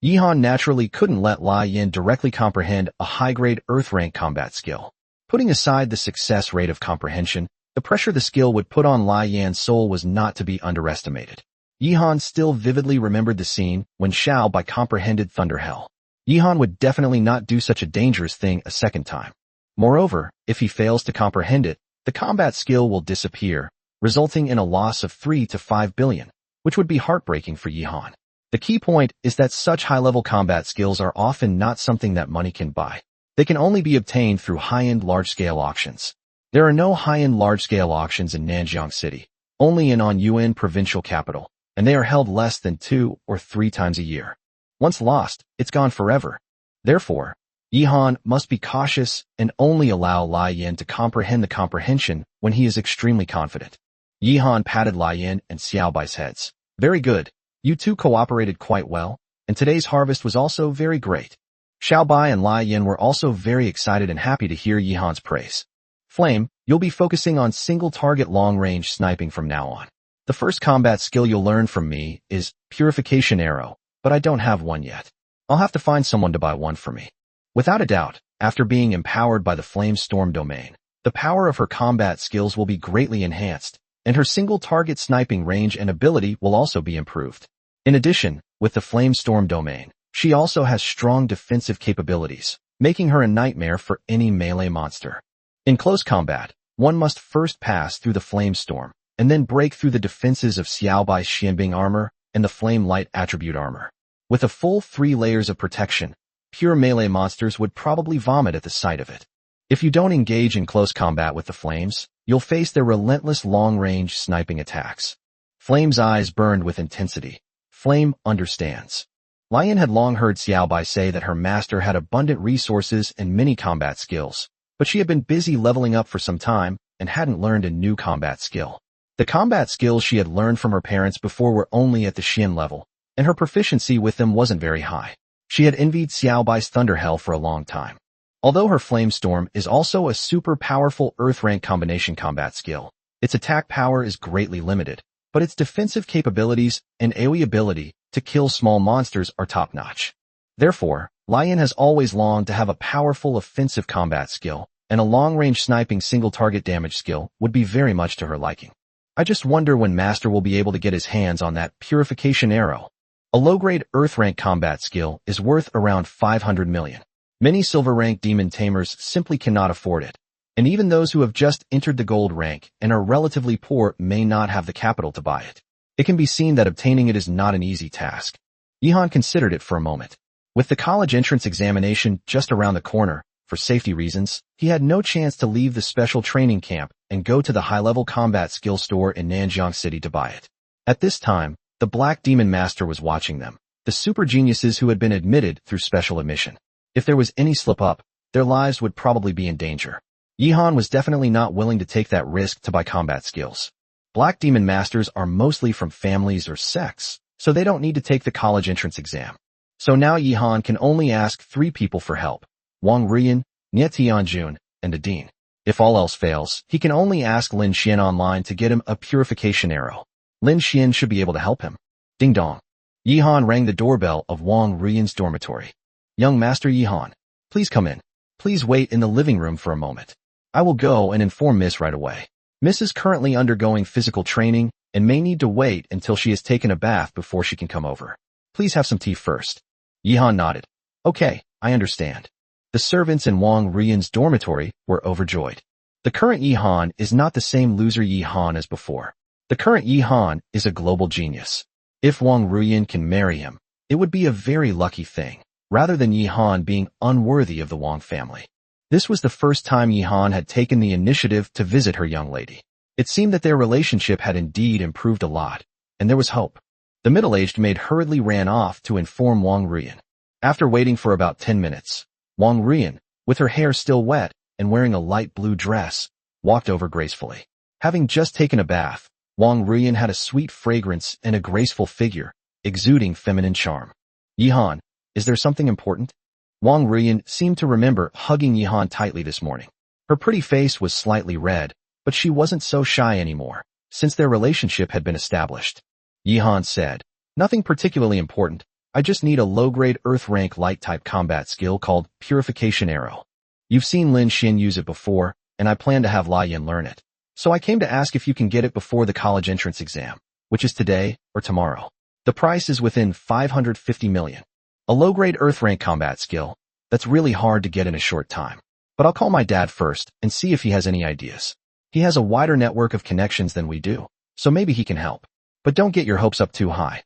Yihan naturally couldn't let Lian directly comprehend a high-grade Earth-rank combat skill. Putting aside the success rate of comprehension, the pressure the skill would put on Lian's soul was not to be underestimated. Yihan still vividly remembered the scene when Xiaobai comprehended Thunder Hell. Yihan would definitely not do such a dangerous thing a second time. Moreover, if he fails to comprehend it, the combat skill will disappear, resulting in a loss of 3 to 5 billion, which would be heartbreaking for Yihan. The key point is that such high-level combat skills are often not something that money can buy. They can only be obtained through high-end large-scale auctions. There are no high-end large-scale auctions in Nanjiang City, only in Yuan provincial capital, and they are held less than 2 or 3 times a year. Once lost, it's gone forever. Therefore, Yihan must be cautious and only allow Lian to comprehend the comprehension when he is extremely confident. Yihan patted Lian and Xiaobai's heads. Very good. You two cooperated quite well, and today's harvest was also very great. Xiaobai and Lian were also very excited and happy to hear Yihan's praise. Flame, you'll be focusing on single-target long-range sniping from now on. The first combat skill you'll learn from me is Purification Arrow, but I don't have one yet. I'll have to find someone to buy one for me. Without a doubt, after being empowered by the Flame Storm domain, the power of her combat skills will be greatly enhanced, and her single-target sniping range and ability will also be improved. In addition, with the Flame Storm domain, she also has strong defensive capabilities, making her a nightmare for any melee monster. In close combat, one must first pass through the Flame Storm, and then break through the defenses of Xiaobai's Xianbing armor and the Flame Light attribute armor. With a full 3 layers of protection, pure melee monsters would probably vomit at the sight of it. If you don't engage in close combat with the Flames, you'll face their relentless long-range sniping attacks. Flame's eyes burned with intensity. Flame understands. Lian had long heard Xiaobai say that her master had abundant resources and many combat skills, but she had been busy leveling up for some time and hadn't learned a new combat skill. The combat skills she had learned from her parents before were only at the Xian level, and her proficiency with them wasn't very high. She had envied Xiaobai's Thunder Hell for a long time. Although her Flame Storm is also a super powerful Earth-rank combination combat skill, its attack power is greatly limited, but its defensive capabilities and AoE ability to kill small monsters are top-notch. Therefore, Lian has always longed to have a powerful offensive combat skill, and a long-range sniping single-target damage skill would be very much to her liking. I just wonder when Master will be able to get his hands on that Purification Arrow. A low-grade Earth-rank combat skill is worth around 500 million. Many silver-rank demon tamers simply cannot afford it, and even those who have just entered the gold rank and are relatively poor may not have the capital to buy it. It can be seen that obtaining it is not an easy task. Yihan considered it for a moment. With the college entrance examination just around the corner, for safety reasons, he had no chance to leave the special training camp and go to the high-level combat skill store in Nanjiang City to buy it. At this time, The Black Demon Master was watching them, the super geniuses who had been admitted through special admission. If there was any slip-up, their lives would probably be in danger. Yihan was definitely not willing to take that risk to buy combat skills. Black Demon Masters are mostly from families or sects, so they don't need to take the college entrance exam. So now Yihan can only ask 3 people for help: Wong Ruian, Nie Tianjun, and a dean. If all else fails, he can only ask Lin Xian online to get him a purification arrow. Lin Xian should be able to help him. Ding dong. Yihan rang the doorbell of Wong Ruian's dormitory. Young Master Yihan, please come in. Please wait in the living room for a moment. I will go and inform Miss right away. Miss is currently undergoing physical training and may need to wait until she has taken a bath before she can come over. Please have some tea first. Yihan nodded. Okay, I understand. The servants in Wong Ruian's dormitory were overjoyed. The current Yihan is not the same loser Yihan as before. The current Yihan is a global genius. If Wong Ruian can marry him, it would be a very lucky thing, rather than Yihan being unworthy of the Wong family. This was the first time Yihan had taken the initiative to visit her young lady. It seemed that their relationship had indeed improved a lot, and there was hope. The middle-aged maid hurriedly ran off to inform Wong Ruian. After waiting for about 10 minutes, Wong Ruian, with her hair still wet and wearing a light blue dress, walked over gracefully. Having just taken a bath, Wong Ruian had a sweet fragrance and a graceful figure, exuding feminine charm. Yihan, is there something important? Wong Ruian seemed to remember hugging Yihan tightly this morning. Her pretty face was slightly red, but she wasn't so shy anymore, since their relationship had been established. Yihan said, nothing particularly important. I just need a low-grade Earth-rank light-type combat skill called Purification Arrow. You've seen Lin Xian use it before, and I plan to have Lai Yin learn it. So I came to ask if you can get it before the college entrance exam, which is today or tomorrow. The price is within 550 million. A low-grade Earth-rank combat skill, that's really hard to get in a short time. But I'll call my dad first and see if he has any ideas. He has a wider network of connections than we do, so maybe he can help. But don't get your hopes up too high.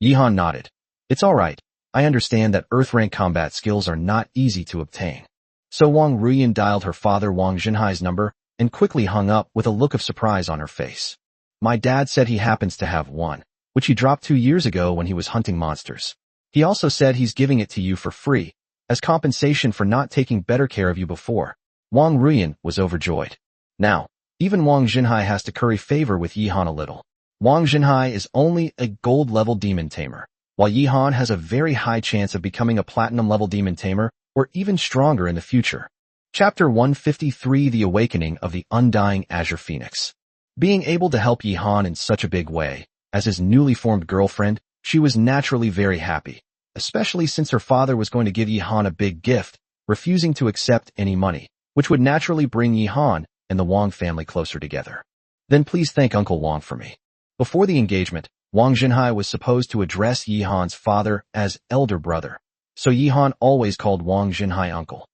Yihan nodded. It's all right. I understand that Earth-rank combat skills are not easy to obtain. So Wong Ruian dialed her father Wang Jinhai's number and quickly hung up with a look of surprise on her face. My dad said he happens to have one, which he dropped 2 years ago when he was hunting monsters. He also said he's giving it to you for free, as compensation for not taking better care of you before. Wong Ruian was overjoyed. Now, even Wang Jinhai has to curry favor with Yihan a little. Wang Jinhai is only a gold-level demon tamer, while Yihan has a very high chance of becoming a platinum-level demon tamer, or even stronger in the future. Chapter 153: The Awakening of the Undying Azure Phoenix. Being able to help Yihan in such a big way, as his newly formed girlfriend, she was naturally very happy, especially since her father was going to give Yihan a big gift, refusing to accept any money, which would naturally bring Yihan and the Wong family closer together. Then please thank Uncle Wong for me. Before the engagement, Wang Jinhai was supposed to address Yihan's father as elder brother, so Yihan always called Wang Jinhai uncle.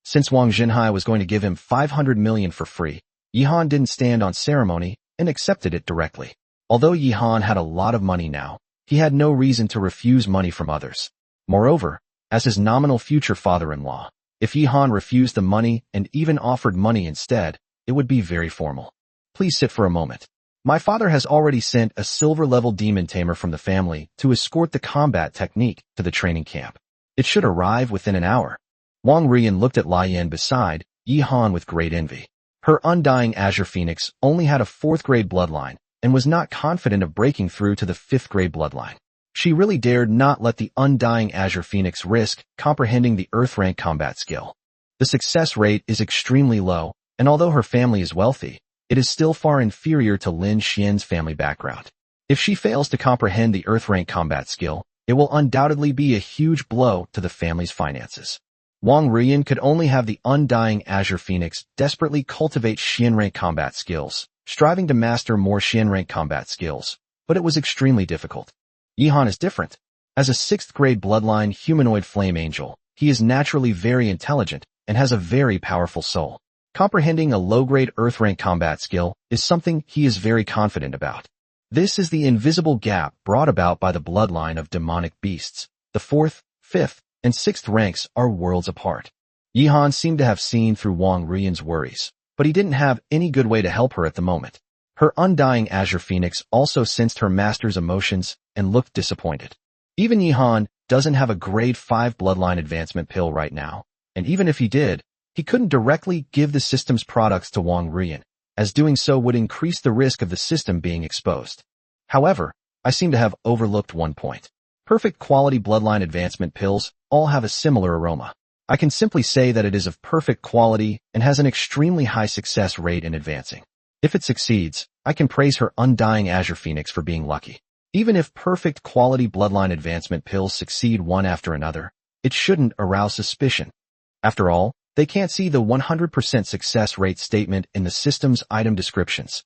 Since Wang Jinhai was going to give him 500 million for free, Yihan didn't stand on ceremony and accepted it directly. Although Yihan had a lot of money now, he had no reason to refuse money from others. Moreover, as his nominal future father-in-law, if Yihan refused the money and even offered money instead, it would be very formal. Please sit for a moment. My father has already sent a silver-level demon tamer from the family to escort the combat technique to the training camp. It should arrive within an hour. Wang Ruian looked at Lai Yin beside Yihan with great envy. Her undying Azure Phoenix only had a 4th-grade bloodline and was not confident of breaking through to the 5th-grade bloodline. She really dared not let the undying Azure Phoenix risk comprehending the Earth-rank combat skill. The success rate is extremely low, and although her family is wealthy, it is still far inferior to Lin Xian's family background. If she fails to comprehend the Earth-rank combat skill, it will undoubtedly be a huge blow to the family's finances. Wang Ruian could only have the undying Azure Phoenix desperately cultivate Xian-rank combat skills, striving to master more Xian-rank combat skills, but it was extremely difficult. Yihan is different. As a 6th-grade bloodline humanoid flame angel, he is naturally very intelligent and has a very powerful soul. Comprehending a low-grade Earth-rank combat skill is something he is very confident about. This is the invisible gap brought about by the bloodline of demonic beasts. The 4th, 5th, and 6th ranks are worlds apart. Yihan seemed to have seen through Wang Ruian's worries, but he didn't have any good way to help her at the moment. Her undying Azure Phoenix also sensed her master's emotions and looked disappointed. Even Yihan doesn't have a grade 5 bloodline advancement pill right now, and even if he did, he couldn't directly give the system's products to Wong Ruian, as doing so would increase the risk of the system being exposed. However, I seem to have overlooked one point. Perfect quality bloodline advancement pills all have a similar aroma. I can simply say that it is of perfect quality and has an extremely high success rate in advancing. If it succeeds, I can praise her undying Azure Phoenix for being lucky. Even if perfect quality bloodline advancement pills succeed one after another, it shouldn't arouse suspicion. After all, they can't see the 100% success rate statement in the system's item descriptions.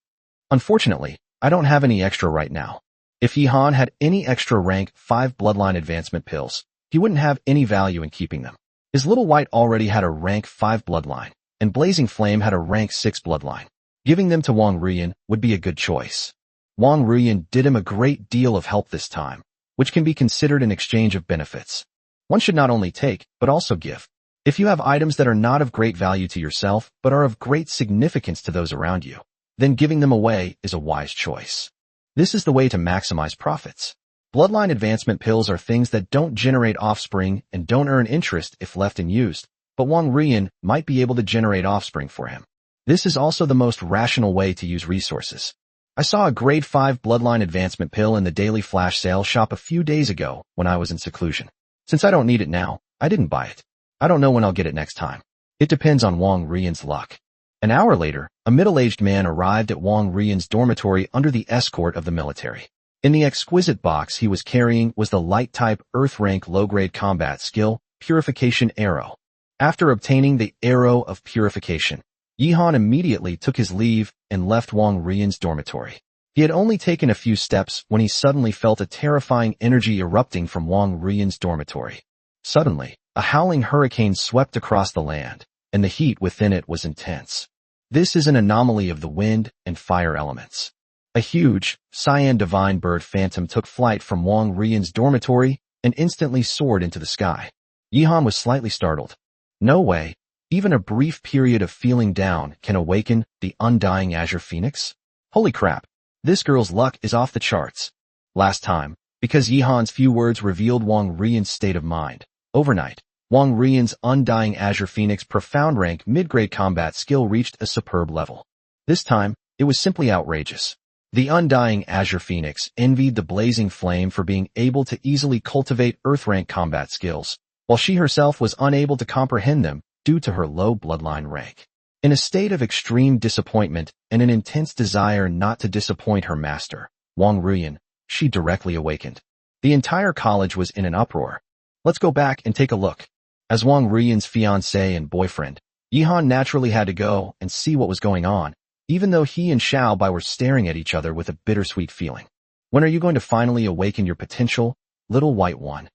Unfortunately, I don't have any extra right now. If Yihan had any extra rank 5 bloodline advancement pills, he wouldn't have any value in keeping them. His little white already had a rank 5 bloodline, and Blazing Flame had a rank 6 bloodline. Giving them to Wong Ruian would be a good choice. Wong Ruian did him a great deal of help this time, which can be considered an exchange of benefits. One should not only take, but also give. If you have items that are not of great value to yourself, but are of great significance to those around you, then giving them away is a wise choice. This is the way to maximize profits. Bloodline advancement pills are things that don't generate offspring and don't earn interest if left unused, but Wong Ruian might be able to generate offspring for him. This is also the most rational way to use resources. I saw a grade 5 bloodline advancement pill in the daily flash sale shop a few days ago when I was in seclusion. Since I don't need it now, I didn't buy it. I don't know when I'll get it next time. It depends on Wong Ruian's luck. An hour later, a middle-aged man arrived at Wong Ruian's dormitory under the escort of the military. In the exquisite box he was carrying was the light-type Earth-rank low-grade combat skill, Purification Arrow. After obtaining the Arrow of Purification, Yihan immediately took his leave and left Wong Ruian's dormitory. He had only taken a few steps when he suddenly felt a terrifying energy erupting from Wong Ruian's dormitory. Suddenly, a howling hurricane swept across the land, and the heat within it was intense. This is an anomaly of the wind and fire elements. A huge, cyan divine bird phantom took flight from Wong Ruian's dormitory and instantly soared into the sky. Yihan was slightly startled. No way. Even a brief period of feeling down can awaken the undying Azure Phoenix? Holy crap. This girl's luck is off the charts. Last time, because Yihan's few words revealed Wong Ruian's state of mind. Overnight, Wong Ruian's undying Azure Phoenix profound rank mid-grade combat skill reached a superb level. This time, it was simply outrageous. The undying Azure Phoenix envied the Blazing Flame for being able to easily cultivate Earth-rank combat skills, while she herself was unable to comprehend them due to her low bloodline rank. In a state of extreme disappointment and an intense desire not to disappoint her master, Wong Ruian, she directly awakened. The entire college was in an uproar. Let's go back and take a look. As Wong Ruian's fiancé and boyfriend, Yihan naturally had to go and see what was going on, even though he and Xiaobai were staring at each other with a bittersweet feeling. When are you going to finally awaken your potential, little white one?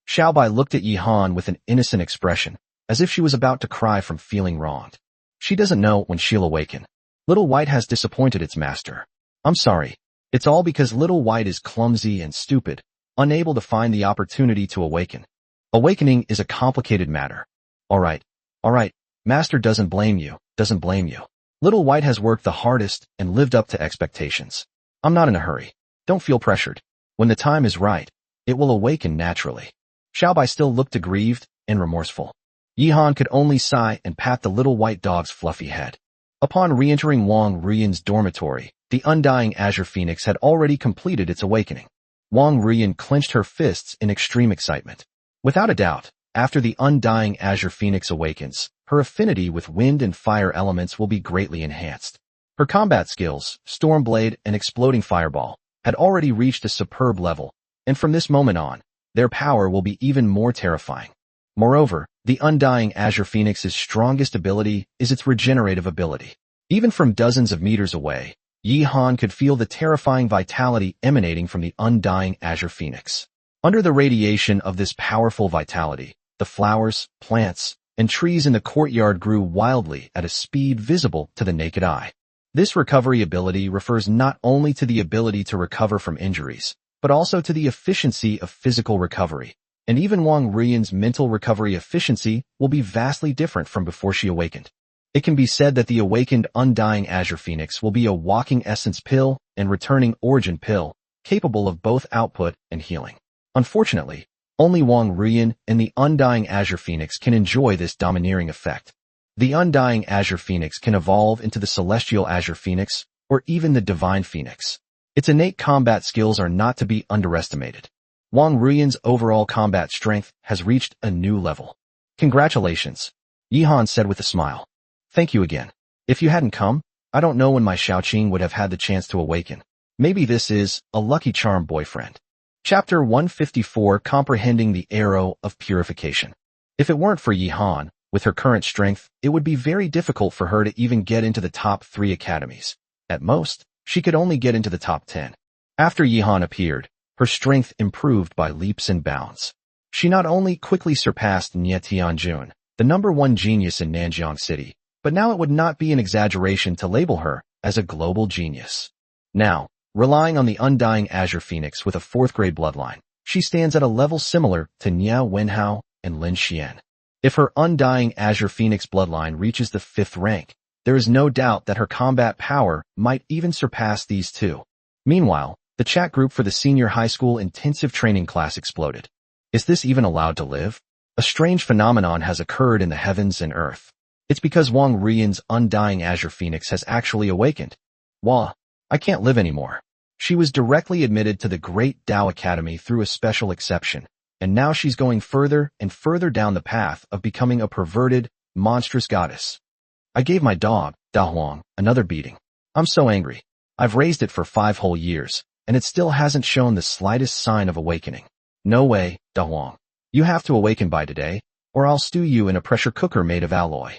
Xiaobai looked at Yihan with an innocent expression, as if she was about to cry from feeling wronged. She doesn't know when she'll awaken. Little White has disappointed its master. I'm sorry. It's all because Little White is clumsy and stupid, unable to find the opportunity to awaken. Awakening is a complicated matter. Alright. Master doesn't blame you. Little White has worked the hardest and lived up to expectations. I'm not in a hurry. Don't feel pressured. When the time is right, it will awaken naturally. Xiaobai still looked aggrieved and remorseful. Yihan could only sigh and pat the little white dog's fluffy head. Upon re-entering Wong Ruian's dormitory, the undying Azure Phoenix had already completed its awakening. Wong Ruian clenched her fists in extreme excitement. Without a doubt, after the undying Azure Phoenix awakens, her affinity with wind and fire elements will be greatly enhanced. Her combat skills, Stormblade and Exploding Fireball, had already reached a superb level, and from this moment on, their power will be even more terrifying. Moreover, the undying Azure Phoenix's strongest ability is its regenerative ability. Even from dozens of meters away, Yihan could feel the terrifying vitality emanating from the undying Azure Phoenix. Under the radiation of this powerful vitality, the flowers, plants, and trees in the courtyard grew wildly at a speed visible to the naked eye. This recovery ability refers not only to the ability to recover from injuries, but also to the efficiency of physical recovery. And even Wong Ruian's mental recovery efficiency will be vastly different from before she awakened. It can be said that the awakened undying Azure Phoenix will be a walking essence pill and returning origin pill, capable of both output and healing. Unfortunately, only Wong Ruian and the Undying Azure Phoenix can enjoy this domineering effect. The Undying Azure Phoenix can evolve into the Celestial Azure Phoenix or even the Divine Phoenix. Its innate combat skills are not to be underestimated. Wong Ruian's overall combat strength has reached a new level. Congratulations, Yihan said with a smile. Thank you again. If you hadn't come, I don't know when my Xiaoqing would have had the chance to awaken. Maybe this is a lucky charm boyfriend. Chapter 154, Comprehending the Arrow of Purification. If it weren't for Yihan, with her current strength, it would be very difficult for her to even get into the top 3 academies. At most, she could only get into the top 10. After Yihan appeared, her strength improved by leaps and bounds. She not only quickly surpassed Nie Tianjun, the #1 genius in Nanjiang City, but now it would not be an exaggeration to label her as a global genius. Now, relying on the Undying Azure Phoenix with a 4th-grade bloodline, she stands at a level similar to Niao Wenhao and Lin Xian. If her Undying Azure Phoenix bloodline reaches the 5th rank, there is no doubt that her combat power might even surpass these two. Meanwhile, the chat group for the senior high school intensive training class exploded. Is this even allowed to live? A strange phenomenon has occurred in the heavens and earth. It's because Wong Ruian's Undying Azure Phoenix has actually awakened. Wah, I can't live anymore. She was directly admitted to the Great Tao Academy through a special exception, and now she's going further and further down the path of becoming a perverted, monstrous goddess. I gave my dog, Da Huang, another beating. I'm so angry. I've raised it for 5 whole years, and it still hasn't shown the slightest sign of awakening. No way, Da Huang. You have to awaken by today, or I'll stew you in a pressure cooker made of alloy.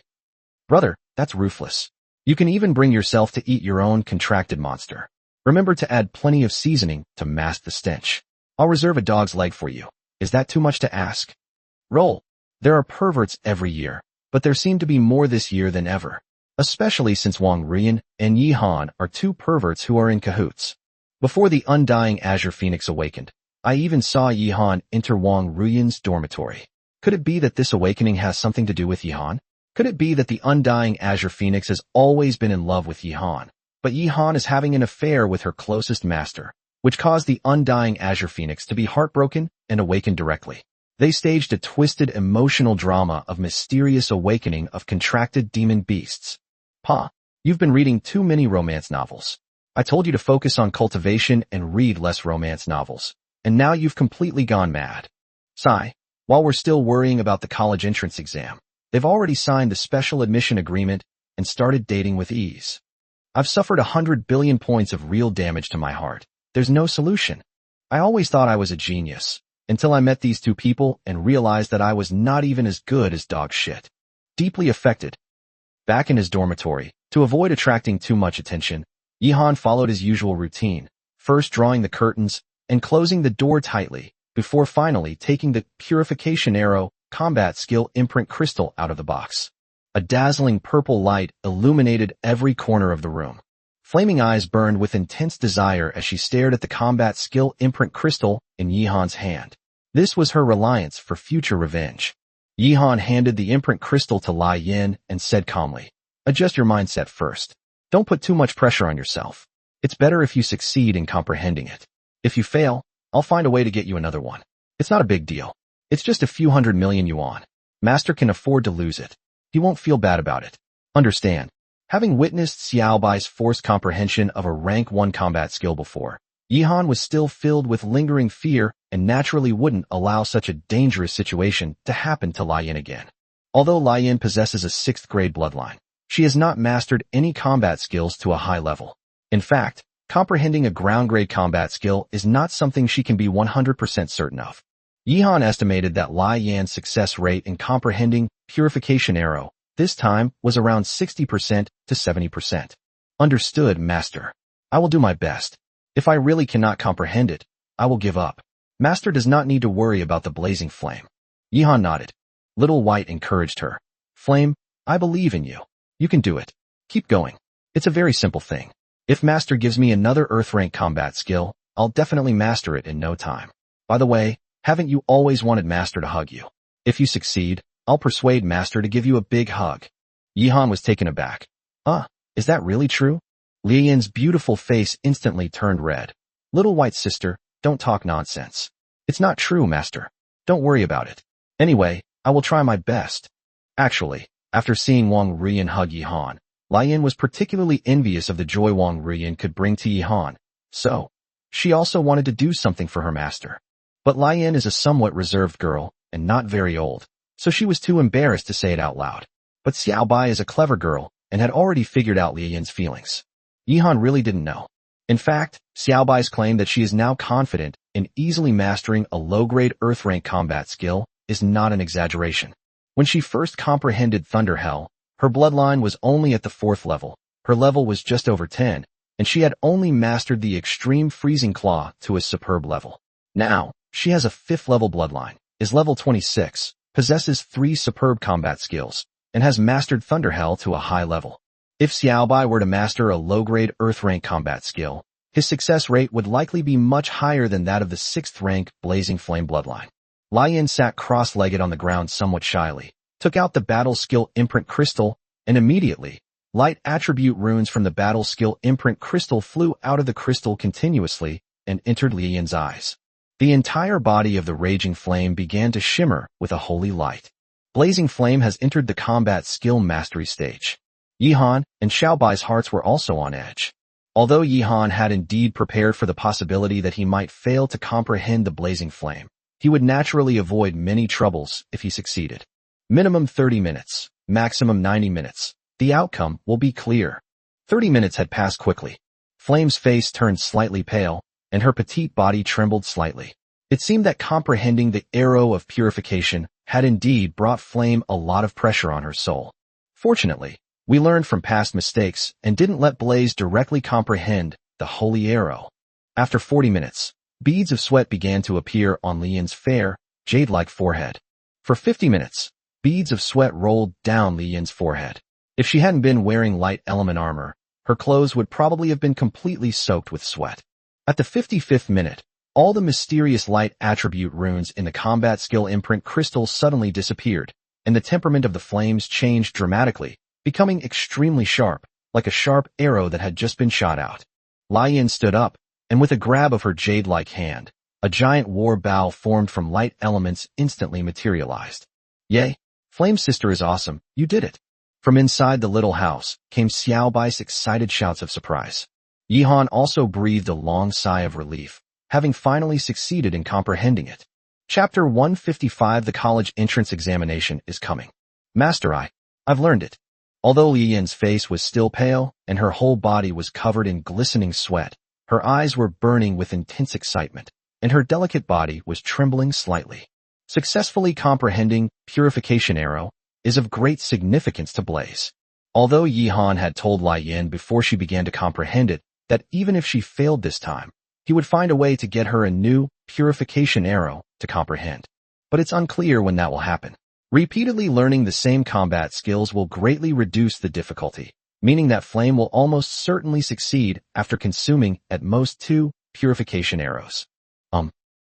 Brother, that's ruthless. You can even bring yourself to eat your own contracted monster. Remember to add plenty of seasoning to mask the stench. I'll reserve a dog's leg for you. Is that too much to ask? Roll. There are perverts every year, but there seem to be more this year than ever, especially since Wong Ruian and Yihan are 2 perverts who are in cahoots. Before the Undying Azure Phoenix awakened, I even saw Yihan enter Wong Ruian's dormitory. Could it be that this awakening has something to do with Yihan? Could it be that the Undying Azure Phoenix has always been in love with Yihan, but Yihan is having an affair with her closest master, which caused the Undying Azure Phoenix to be heartbroken and awaken directly? They staged a twisted emotional drama of mysterious awakening of contracted demon beasts. Pa, you've been reading too many romance novels. I told you to focus on cultivation and read less romance novels, and now you've completely gone mad. Sigh, while we're still worrying about the college entrance exam, they've already signed the special admission agreement and started dating with ease. I've suffered 100 billion points of real damage to my heart. There's no solution. I always thought I was a genius, until I met these 2 people and realized that I was not even as good as dog shit. Deeply affected. Back in his dormitory, to avoid attracting too much attention, Yihan followed his usual routine, first drawing the curtains and closing the door tightly, before finally taking the Purification Arrow combat skill imprint crystal out of the box. A dazzling purple light illuminated every corner of the room. Flaming eyes burned with intense desire as she stared at the combat skill imprint crystal in Yihan's hand. This was her reliance for future revenge. Yihan handed the imprint crystal to Lai Yin and said calmly, "Adjust your mindset first. Don't put too much pressure on yourself. It's better if you succeed in comprehending it. If you fail, I'll find a way to get you another one. It's not a big deal. It's just a few 100 million yuan. Master can afford to lose it. He won't feel bad about it. Understand?" Having witnessed Xiaobai's forced comprehension of a rank 1 combat skill before, Yihan was still filled with lingering fear and naturally wouldn't allow such a dangerous situation to happen to Lai Yin again. Although Lai Yin possesses a 6th-grade bloodline, she has not mastered any combat skills to a high level. In fact, comprehending a ground-grade combat skill is not something she can be 100% certain of. Yihan estimated that Lai Yan's success rate in comprehending Purification Arrow this time was around 60% to 70%. Understood, Master. I will do my best. If I really cannot comprehend it, I will give up. Master does not need to worry about the blazing flame. Yihan nodded. Little White encouraged her. Flame, I believe in you. You can do it. Keep going. It's a very simple thing. If Master gives me another Earth-rank combat skill, I'll definitely master it in no time. By the way, haven't you always wanted Master to hug you? If you succeed, I'll persuade Master to give you a big hug. Yihan was taken aback. Is that really true? Li Yin's beautiful face instantly turned red. Little white sister, don't talk nonsense. It's not true, master. Don't worry about it. Anyway, I will try my best. Actually, after seeing Wong Ruian hug Yihan, Lian was particularly envious of the joy Wong Ruian could bring to Yihan, so she also wanted to do something for her master. But Lian is a somewhat reserved girl, and not very old, so she was too embarrassed to say it out loud. But Xiaobai is a clever girl, and had already figured out Lian's feelings. Yihan really didn't know. In fact, Xiaobai's claim that she is now confident in easily mastering a low-grade Earth-rank combat skill is not an exaggeration. When she first comprehended Thunder Hell, her bloodline was only at the 4th level, her level was just over 10, and she had only mastered the extreme freezing claw to a superb level. Now, she has a 5th level bloodline, is level 26, possesses 3 superb combat skills, and has mastered Thunder Hell to a high level. If Xiaobai were to master a low-grade Earth-rank combat skill, his success rate would likely be much higher than that of the 6th rank Blazing Flame bloodline. Lian sat cross-legged on the ground somewhat shyly, took out the battle skill imprint crystal, and immediately, light attribute runes from the battle skill imprint crystal flew out of the crystal continuously and entered Lian's eyes. The entire body of the raging flame began to shimmer with a holy light. Blazing Flame has entered the combat skill mastery stage. Yihan and Xiaobai's hearts were also on edge. Although Yihan had indeed prepared for the possibility that he might fail to comprehend the Blazing Flame, he would naturally avoid many troubles if he succeeded. Minimum 30 minutes, maximum 90 minutes. The outcome will be clear. 30 minutes had passed quickly. Flame's face turned slightly pale, and her petite body trembled slightly. It seemed that comprehending the arrow of purification had indeed brought Flame a lot of pressure on her soul. Fortunately, we learned from past mistakes and didn't let Blaze directly comprehend the holy arrow. After 40 minutes, beads of sweat began to appear on Lian's fair, jade-like forehead. For 50 minutes, beads of sweat rolled down Lian's forehead. If she hadn't been wearing light element armor, her clothes would probably have been completely soaked with sweat. At the 55th minute, all the mysterious light attribute runes in the combat skill imprint crystal suddenly disappeared, and the temperament of the flames changed dramatically, becoming extremely sharp, like a sharp arrow that had just been shot out. Lian stood up, and with a grab of her jade-like hand, a giant war bow formed from light elements instantly materialized. Yay! Flame Sister is awesome, you did it! From inside the little house came Xiaobai's excited shouts of surprise. Yihan also breathed a long sigh of relief, having finally succeeded in comprehending it. Chapter 155 The college entrance examination is coming. Master, I've learned it. Although Lian's face was still pale, and her whole body was covered in glistening sweat, her eyes were burning with intense excitement, and her delicate body was trembling slightly. Successfully comprehending Purification Arrow is of great significance to Blaze. Although Yihan had told Lian before she began to comprehend it that even if she failed this time, he would find a way to get her a new Purification Arrow to comprehend. But it's unclear when that will happen. Repeatedly learning the same combat skills will greatly reduce the difficulty, meaning that Flame will almost certainly succeed after consuming at most 2 Purification Arrows.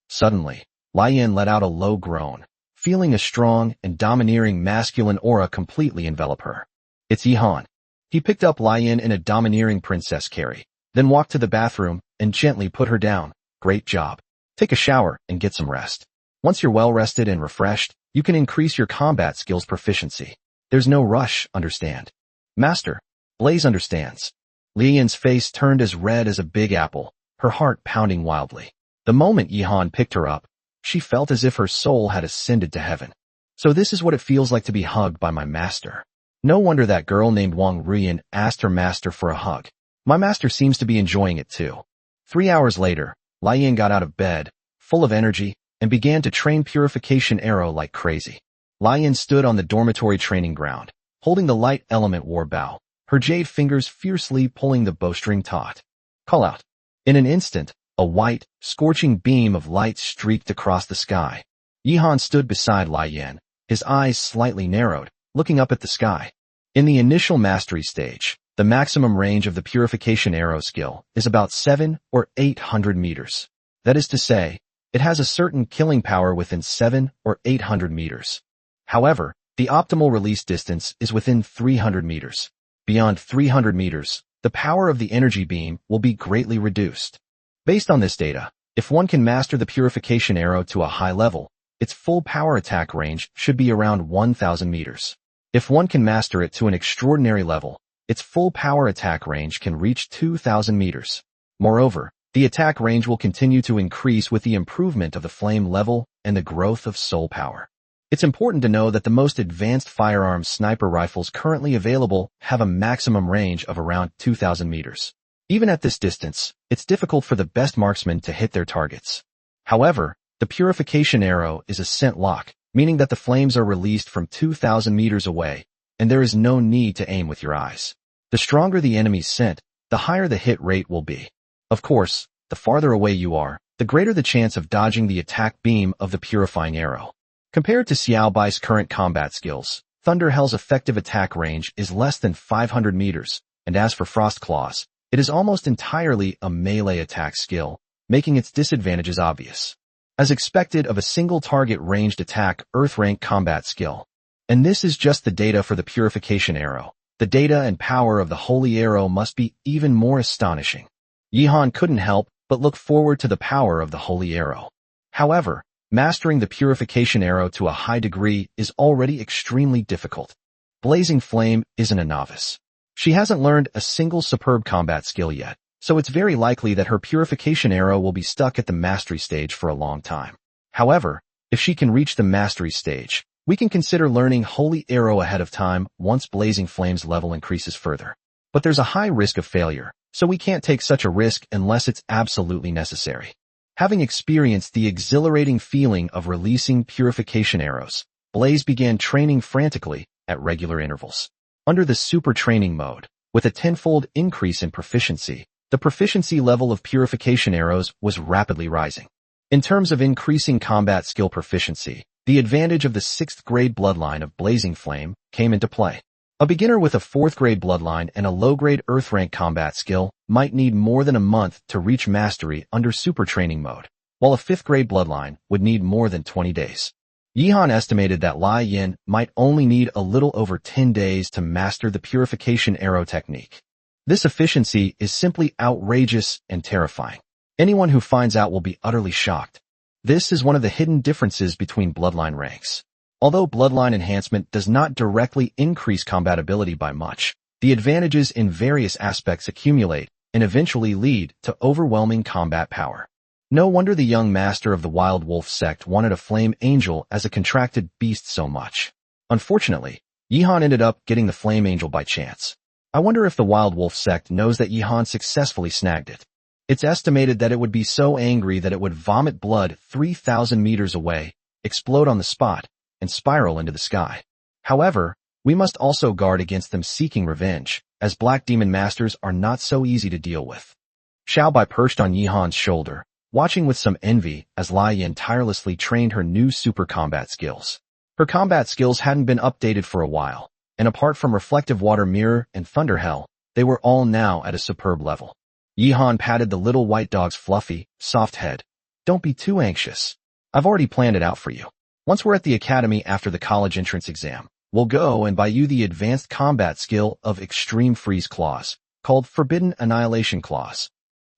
Suddenly, Lian let out a low groan, feeling a strong and domineering masculine aura completely envelop her. It's Yihan. He picked up Lian in a domineering princess carry, then walked to the bathroom and gently put her down. Great job. Take a shower and get some rest. Once you're well rested and refreshed, you can increase your combat skills proficiency. There's no rush, understand? Master, Blaze understands. Lian's face turned as red as a big apple, her heart pounding wildly. The moment Yihan picked her up, she felt as if her soul had ascended to heaven. So this is what it feels like to be hugged by my master. No wonder that girl named Wong Ruian asked her master for a hug. My master seems to be enjoying it too. 3 hours later, Lian got out of bed, full of energy, and began to train Purification Arrow like crazy. Lian stood on the dormitory training ground, holding the light element war bow, her jade fingers fiercely pulling the bowstring taut. Call out. In an instant, a white, scorching beam of light streaked across the sky. Yihan stood beside Lian, his eyes slightly narrowed, looking up at the sky. In the initial mastery stage, the maximum range of the Purification Arrow skill is about 700 or 800 meters. That is to say, it has a certain killing power within 700 or 800 meters. However, the optimal release distance is within 300 meters. Beyond 300 meters, the power of the energy beam will be greatly reduced. Based on this data, if one can master the purification arrow to a high level, its full power attack range should be around 1,000 meters. If one can master it to an extraordinary level, its full power attack range can reach 2,000 meters. Moreover, the attack range will continue to increase with the improvement of the flame level and the growth of soul power. It's important to know that the most advanced firearms sniper rifles currently available have a maximum range of around 2,000 meters. Even at this distance, it's difficult for the best marksmen to hit their targets. However, the purification arrow is a scent lock, meaning that the flames are released from 2,000 meters away, and there is no need to aim with your eyes. The stronger the enemy's scent, the higher the hit rate will be. Of course, the farther away you are, the greater the chance of dodging the attack beam of the purifying arrow. Compared to Xiaobai's current combat skills, Thunderhell's effective attack range is less than 500 meters, and as for Frost Claws, it is almost entirely a melee attack skill, making its disadvantages obvious. As expected of a single target ranged attack Earth rank combat skill. And this is just the data for the purification arrow. The data and power of the holy arrow must be even more astonishing. Yihan couldn't help but look forward to the power of the holy arrow. However, mastering the purification arrow to a high degree is already extremely difficult. Blazing Flame isn't a novice. She hasn't learned a single superb combat skill yet, so it's very likely that her purification arrow will be stuck at the mastery stage for a long time. However, if she can reach the mastery stage, we can consider learning Holy Arrow ahead of time once Blazing Flame's level increases further. But there's a high risk of failure, so we can't take such a risk unless it's absolutely necessary. Having experienced the exhilarating feeling of releasing purification arrows, Blaze began training frantically at regular intervals. Under the super training mode, with a tenfold increase in proficiency, the proficiency level of purification arrows was rapidly rising. In terms of increasing combat skill proficiency, the advantage of the 6th grade bloodline of Blazing Flame came into play. A beginner with a 4th grade bloodline and a low-grade Earth rank combat skill might need more than a month to reach mastery under super training mode, while a 5th grade bloodline would need more than 20 days. Yihan estimated that Lai Yin might only need a little over 10 days to master the purification arrow technique. This efficiency is simply outrageous and terrifying. Anyone who finds out will be utterly shocked. This is one of the hidden differences between bloodline ranks. Although bloodline enhancement does not directly increase combatability by much, the advantages in various aspects accumulate and eventually lead to overwhelming combat power. No wonder the young master of the Wild Wolf sect wanted a flame angel as a contracted beast so much. Unfortunately, Yihan ended up getting the flame angel by chance. I wonder if the Wild Wolf sect knows that Yihan successfully snagged it. It's estimated that it would be so angry that it would vomit blood 3,000 meters away, explode on the spot, and spiral into the sky. However, we must also guard against them seeking revenge, as Black Demon Masters are not so easy to deal with. Xiaobai perched on Yihan's shoulder, watching with some envy as Lai Yin tirelessly trained her new super combat skills. Her combat skills hadn't been updated for a while, and apart from Reflective Water Mirror and Thunder Hell, they were all now at a superb level. Yihan patted the little white dog's fluffy, soft head. Don't be too anxious. I've already planned it out for you. Once we're at the academy after the college entrance exam, we'll go and buy you the advanced combat skill of Extreme Freeze Claws, called Forbidden Annihilation Claws.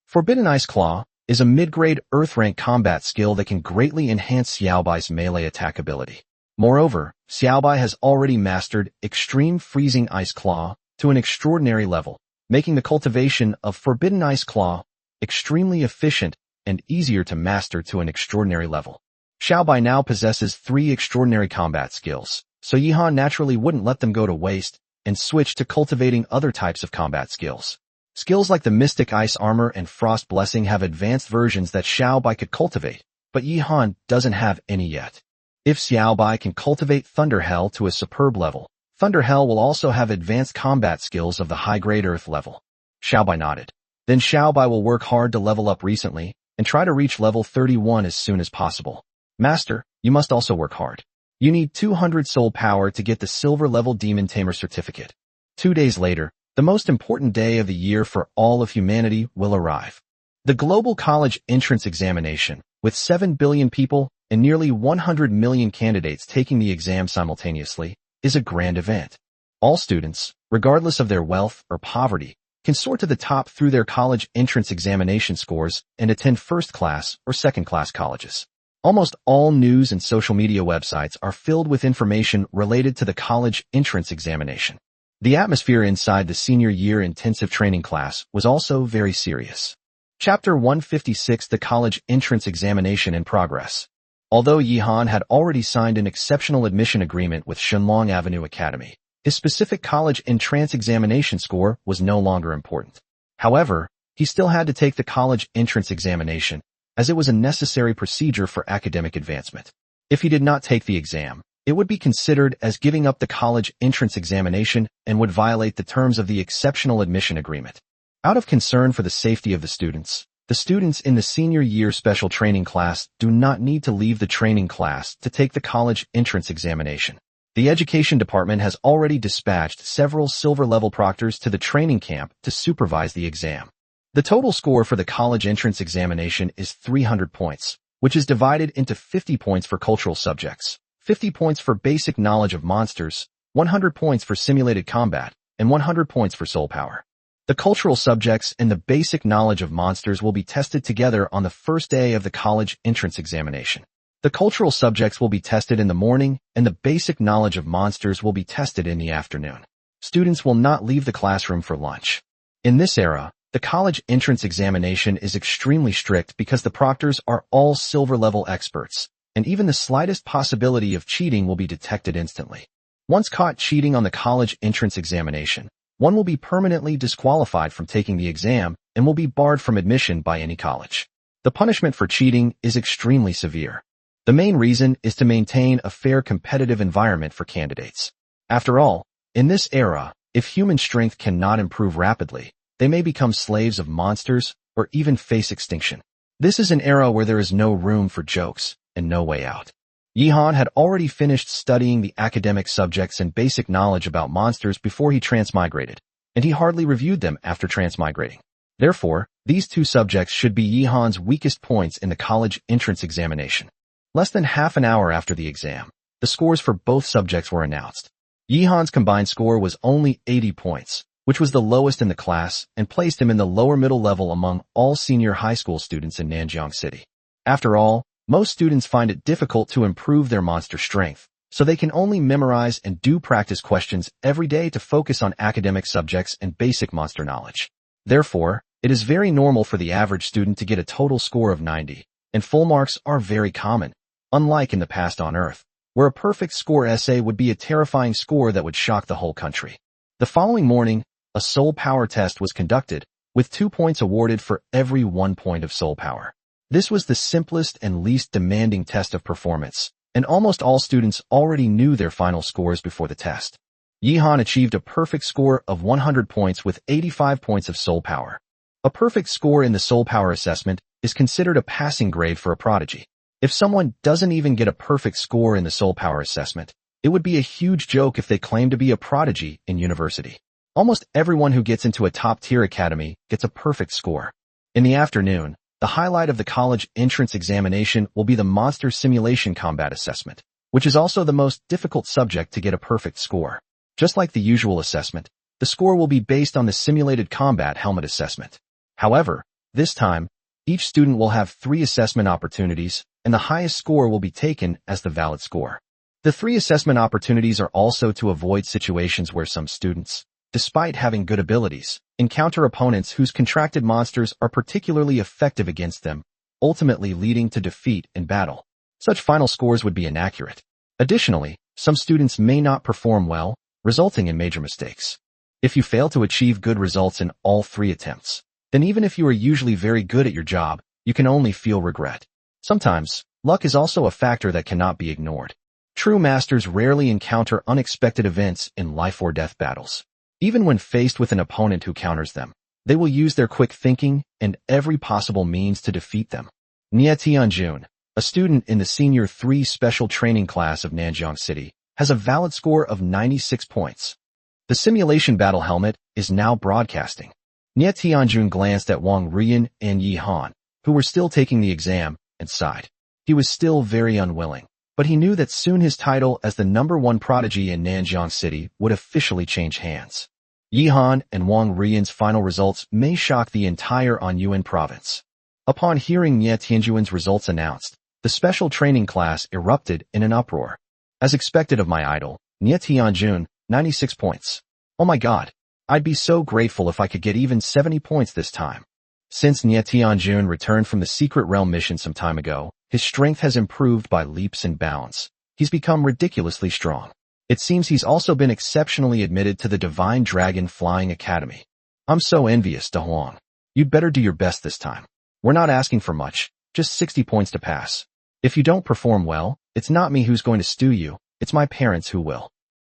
Forbidden Ice Claw is a mid-grade Earth rank combat skill that can greatly enhance Xiaobai's melee attack ability. Moreover, Xiaobai has already mastered Extreme Freezing Ice Claw to an extraordinary level, making the cultivation of Forbidden Ice Claw extremely efficient and easier to master to an extraordinary level. Xiaobai now possesses 3 extraordinary combat skills, so Yihan naturally wouldn't let them go to waste and switch to cultivating other types of combat skills. Skills like the Mystic Ice Armor and Frost Blessing have advanced versions that Xiaobai could cultivate, but Yihan doesn't have any yet. If Xiaobai can cultivate Thunder Hell to a superb level, Thunder Hell will also have advanced combat skills of the high-grade Earth level. Xiaobai nodded. Then Xiaobai will work hard to level up recently and try to reach level 31 as soon as possible. Master, you must also work hard. You need 200 soul power to get the silver level Demon Tamer certificate. 2 days later, the most important day of the year for all of humanity will arrive. The global college entrance examination, with 7 billion people and nearly 100 million candidates taking the exam simultaneously, is a grand event. All students, regardless of their wealth or poverty, can soar to the top through their college entrance examination scores and attend first-class or second-class colleges. Almost all news and social media websites are filled with information related to the college entrance examination. The atmosphere inside the senior year intensive training class was also very serious. Chapter 156, The College Entrance Examination in Progress. Although Yihan had already signed an exceptional admission agreement with Shenlong Avenue Academy, his specific college entrance examination score was no longer important. However, he still had to take the college entrance examination, as it was a necessary procedure for academic advancement. If he did not take the exam, it would be considered as giving up the college entrance examination and would violate the terms of the exceptional admission agreement. Out of concern for the safety of the students in the senior year special training class do not need to leave the training class to take the college entrance examination. The education department has already dispatched several silver-level proctors to the training camp to supervise the exam. The total score for the college entrance examination is 300 points, which is divided into 50 points for cultural subjects, 50 points for basic knowledge of monsters, 100 points for simulated combat, and 100 points for soul power. The cultural subjects and the basic knowledge of monsters will be tested together on the first day of the college entrance examination. The cultural subjects will be tested in the morning, and the basic knowledge of monsters will be tested in the afternoon. Students will not leave the classroom for lunch. In this era, the college entrance examination is extremely strict because the proctors are all silver-level experts, and even the slightest possibility of cheating will be detected instantly. Once caught cheating on the college entrance examination, one will be permanently disqualified from taking the exam and will be barred from admission by any college. The punishment for cheating is extremely severe. The main reason is to maintain a fair competitive environment for candidates. After all, in this era, if human strength cannot improve rapidly, they may become slaves of monsters or even face extinction. This is an era where there is no room for jokes and no way out. Yihan had already finished studying the academic subjects and basic knowledge about monsters before he transmigrated, and he hardly reviewed them after transmigrating. Therefore, these two subjects should be Yihan's weakest points in the college entrance examination. Less than half an hour after the exam, the scores for both subjects were announced. Yihan's combined score was only 80 points, which was the lowest in the class and placed him in the lower middle level among all senior high school students in Nanjiang City. After all, most students find it difficult to improve their monster strength, so they can only memorize and do practice questions every day to focus on academic subjects and basic monster knowledge. Therefore, it is very normal for the average student to get a total score of 90, and full marks are very common. Unlike in the past on Earth, where a perfect score essay would be a terrifying score that would shock the whole country. The following morning, a soul power test was conducted, with 2 points awarded for every 1 point of soul power. This was the simplest and least demanding test of performance, and almost all students already knew their final scores before the test. Yihan achieved a perfect score of 100 points with 85 points of soul power. A perfect score in the soul power assessment is considered a passing grade for a prodigy. If someone doesn't even get a perfect score in the soul power assessment, it would be a huge joke if they claim to be a prodigy in university. Almost everyone who gets into a top-tier academy gets a perfect score. In the afternoon, the highlight of the college entrance examination will be the monster simulation combat assessment, which is also the most difficult subject to get a perfect score. Just like the usual assessment, the score will be based on the simulated combat helmet assessment. However, this time, each student will have 3 assessment opportunities, and the highest score will be taken as the valid score. The 3 assessment opportunities are also to avoid situations where some students, despite having good abilities, encounter opponents whose contracted monsters are particularly effective against them, ultimately leading to defeat in battle. Such final scores would be inaccurate. Additionally, some students may not perform well, resulting in major mistakes. If you fail to achieve good results in all 3 attempts, then even if you are usually very good at your job, you can only feel regret. Sometimes, luck is also a factor that cannot be ignored. True masters rarely encounter unexpected events in life or death battles. Even when faced with an opponent who counters them, they will use their quick thinking and every possible means to defeat them. Nie Tianjun, a student in the Senior 3 Special Training class of Nanjiang City, has a valid score of 96 points. The simulation battle helmet is now broadcasting. Nie Tianjun glanced at Wong, Ruian, and Yihan, who were still taking the exam, and sighed. He was still very unwilling, but he knew that soon his title as the #1 prodigy in Nanjiang City would officially change hands. Yihan and Wong Ruian's final results may shock the entire Anyuan province. Upon hearing Nye Tianjuan's results announced, the special training class erupted in an uproar. As expected of my idol, Nye Tianjun, 96 points. Oh my god. I'd be so grateful if I could get even 70 points this time. Since Nye Tianjun returned from the Secret Realm mission some time ago, his strength has improved by leaps and bounds. He's become ridiculously strong. It seems he's also been exceptionally admitted to the Divine Dragon Flying Academy. I'm so envious, De Huang. You'd better do your best this time. We're not asking for much, just 60 points to pass. If you don't perform well, it's not me who's going to stew you, it's my parents who will.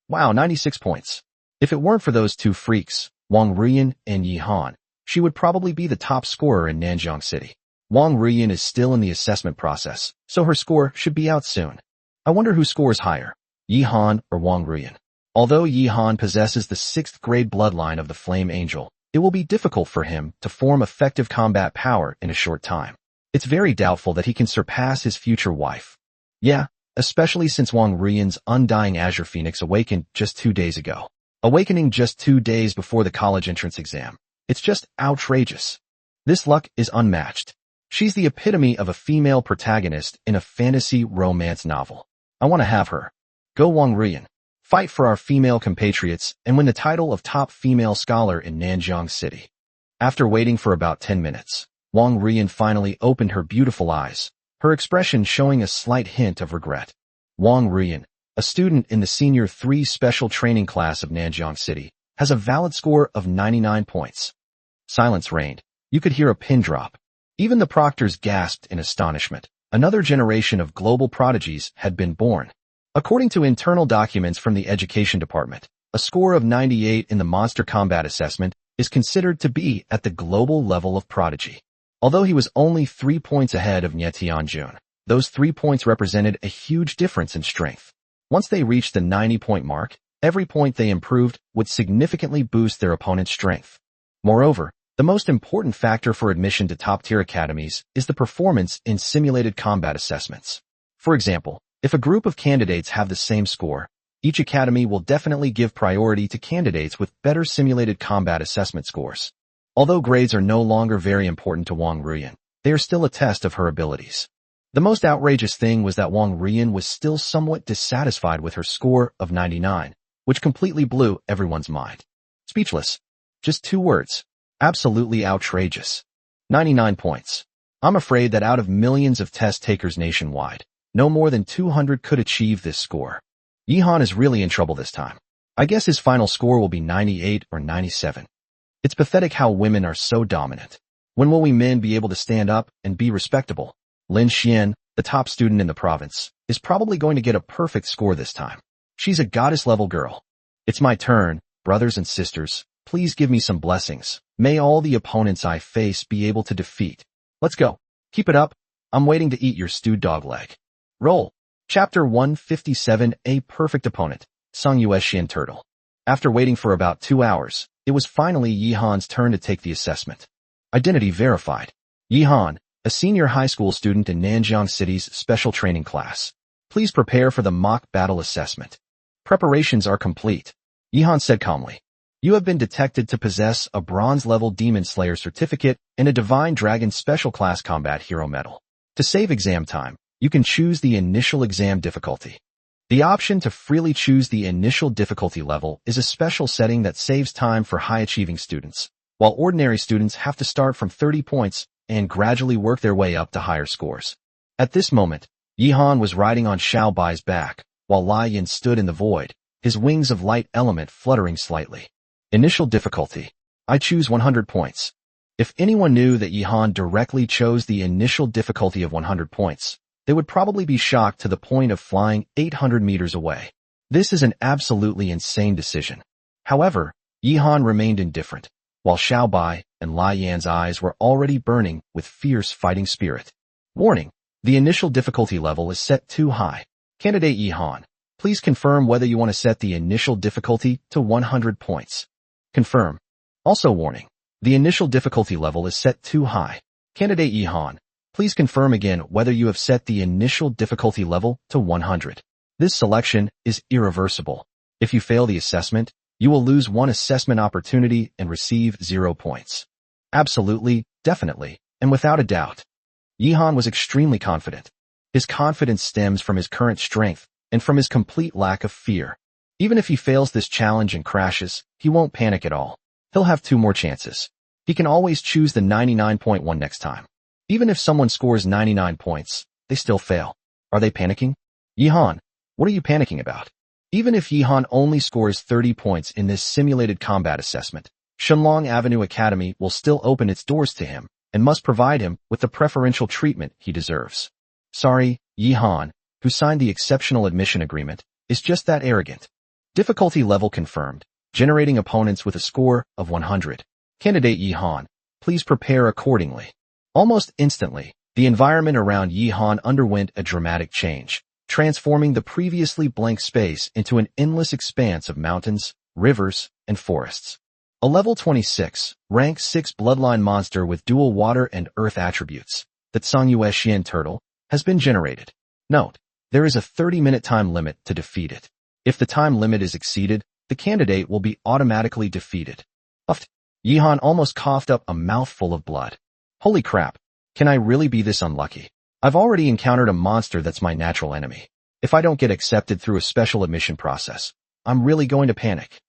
Wow, 96 points. If it weren't for those two freaks, Wong Ruian and Yihan, she would probably be the top scorer in Nanjiang City. Wong Ruian is still in the assessment process, so her score should be out soon. I wonder who scores higher, Yihan or Wong Ruian. Although Yihan possesses the 6th grade bloodline of the Flame Angel, it will be difficult for him to form effective combat power in a short time. It's very doubtful that he can surpass his future wife. Yeah, especially since Wong Ruian's undying Azure Phoenix awakened just 2 days ago. Awakening just 2 days before the college entrance exam. It's just outrageous. This luck is unmatched. She's the epitome of a female protagonist in a fantasy romance novel. I want to have her. Go Wong Ruian. Fight for our female compatriots and win the title of top female scholar in Nanjiang City. After waiting for about 10 minutes, Wong Ruian finally opened her beautiful eyes, her expression showing a slight hint of regret. Wong Ruian, a student in the Senior 3 Special Training class of Nanjiang City, has a valid score of 99 points. Silence reigned. You could hear a pin drop. Even the proctors gasped in astonishment. Another generation of global prodigies had been born. According to internal documents from the Education Department, a score of 98 in the Monster Combat Assessment is considered to be at the global level of prodigy. Although he was only 3 points ahead of Nye Tianjun, those 3 points represented a huge difference in strength. Once they reached the 90-point mark, every point they improved would significantly boost their opponent's strength. Moreover, the most important factor for admission to top-tier academies is the performance in simulated combat assessments. For example, if a group of candidates have the same score, each academy will definitely give priority to candidates with better simulated combat assessment scores. Although grades are no longer very important to Wong Ruian, they are still a test of her abilities. The most outrageous thing was that Wong Ruian was still somewhat dissatisfied with her score of 99, which completely blew everyone's mind. Speechless. Just 2 words. Absolutely outrageous. 99 points. I'm afraid that out of millions of test takers nationwide, no more than 200 could achieve this score. Yihan is really in trouble this time. I guess his final score will be 98 or 97. It's pathetic how women are so dominant. When will we men be able to stand up and be respectable? Lin Xian, the top student in the province, is probably going to get a perfect score this time. She's a goddess-level girl. It's my turn, brothers and sisters. Please give me some blessings. May all the opponents I face be able to defeat. Let's go. Keep it up. I'm waiting to eat your stewed dog leg. Roll. Chapter 157, A Perfect Opponent, Sung Yue Xian Turtle. After waiting for about 2 hours, it was finally Yihan's turn to take the assessment. Identity verified. Yihan, a senior high school student in Nanjiang City's special training class. Please prepare for the mock battle assessment. Preparations are complete. Yihan said calmly. You have been detected to possess a bronze-level Demon Slayer certificate and a Divine Dragon Special Class Combat Hero medal. To save exam time, you can choose the initial exam difficulty. The option to freely choose the initial difficulty level is a special setting that saves time for high-achieving students, while ordinary students have to start from 30 points and gradually work their way up to higher scores. At this moment, Yihan was riding on Xiao Bai's back, while Lai Yin stood in the void, his wings of light element fluttering slightly. Initial difficulty. I choose 100 points. If anyone knew that Yihan directly chose the initial difficulty of 100 points, they would probably be shocked to the point of flying 800 meters away. This is an absolutely insane decision. However, Yihan remained indifferent, while Xiao Bai and Lai Yan's eyes were already burning with fierce fighting spirit. Warning. The initial difficulty level is set too high. Candidate Yihan, please confirm whether you want to set the initial difficulty to 100 points. Confirm. Also warning. The initial difficulty level is set too high. Candidate Yihan, please confirm again whether you have set the initial difficulty level to 100. This selection is irreversible. If you fail the assessment, You will lose one assessment opportunity and receive 0 points. Absolutely, definitely, and without a doubt. Yihan was extremely confident. His confidence stems from his current strength and from his complete lack of fear. Even if he fails this challenge and crashes, he won't panic at all. He'll have 2 more chances. He can always choose the 99.1 next time. Even if someone scores 99 points, they still fail. Are they panicking? Yihan, what are you panicking about? Even if Yihan only scores 30 points in this simulated combat assessment, Shenlong Avenue Academy will still open its doors to him and must provide him with the preferential treatment he deserves. Sorry, Yihan, who signed the exceptional admission agreement, is just that arrogant. Difficulty level confirmed, generating opponents with a score of 100. Candidate Yihan, please prepare accordingly. Almost instantly, the environment around Yihan underwent a dramatic change, transforming the previously blank space into an endless expanse of mountains, rivers, and forests. A level 26, rank 6 bloodline monster with dual water and earth attributes, the Tsangyue Xian turtle, has been generated. Note, there is a 30-minute time limit to defeat it. If the time limit is exceeded, the candidate will be automatically defeated. Uffed. Yihan almost coughed up a mouthful of blood. Holy crap, can I really be this unlucky? I've already encountered a monster that's my natural enemy. If I don't get accepted through a special admission process, I'm really going to panic.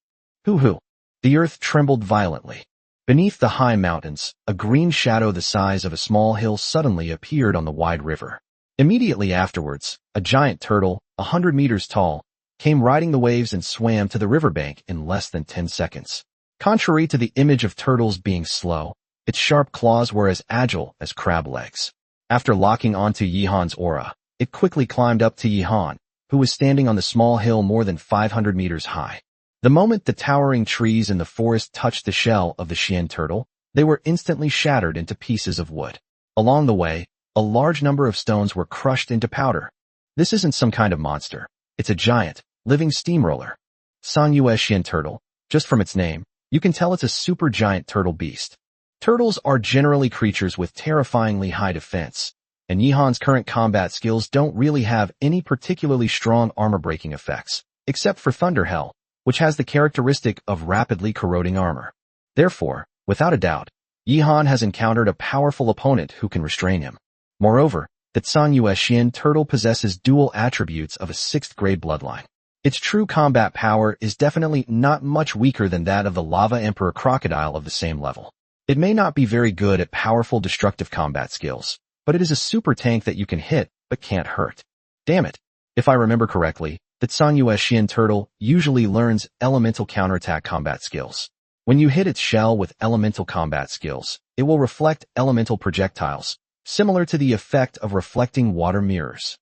Hoo-hoo. The earth trembled violently. Beneath the high mountains, a green shadow the size of a small hill suddenly appeared on the wide river. Immediately afterwards, a giant turtle, 100 meters tall, came riding the waves and swam to the riverbank in less than 10 seconds. Contrary to the image of turtles being slow, its sharp claws were as agile as crab legs. After locking onto Yihan's aura, it quickly climbed up to Yihan, who was standing on the small hill more than 500 meters high. The moment the towering trees in the forest touched the shell of the Xian turtle, they were instantly shattered into pieces of wood. Along the way, a large number of stones were crushed into powder. This isn't some kind of monster. It's a giant, living steamroller. Tsangyue Xian turtle, just from its name, you can tell it's a super giant turtle beast. Turtles are generally creatures with terrifyingly high defense, and Yihan's current combat skills don't really have any particularly strong armor-breaking effects, except for Thunder Hell, which has the characteristic of rapidly corroding armor. Therefore, without a doubt, Yihan has encountered a powerful opponent who can restrain him. Moreover, the Tsangyue Xian turtle possesses dual attributes of a 6th-grade bloodline. Its true combat power is definitely not much weaker than that of the Lava Emperor crocodile of the same level. It may not be very good at powerful destructive combat skills, but it is a super tank that you can hit but can't hurt. Damn it. If I remember correctly, the Tsangyue Xian turtle usually learns elemental counterattack combat skills. When you hit its shell with elemental combat skills, it will reflect elemental projectiles, similar to the effect of reflecting water mirrors.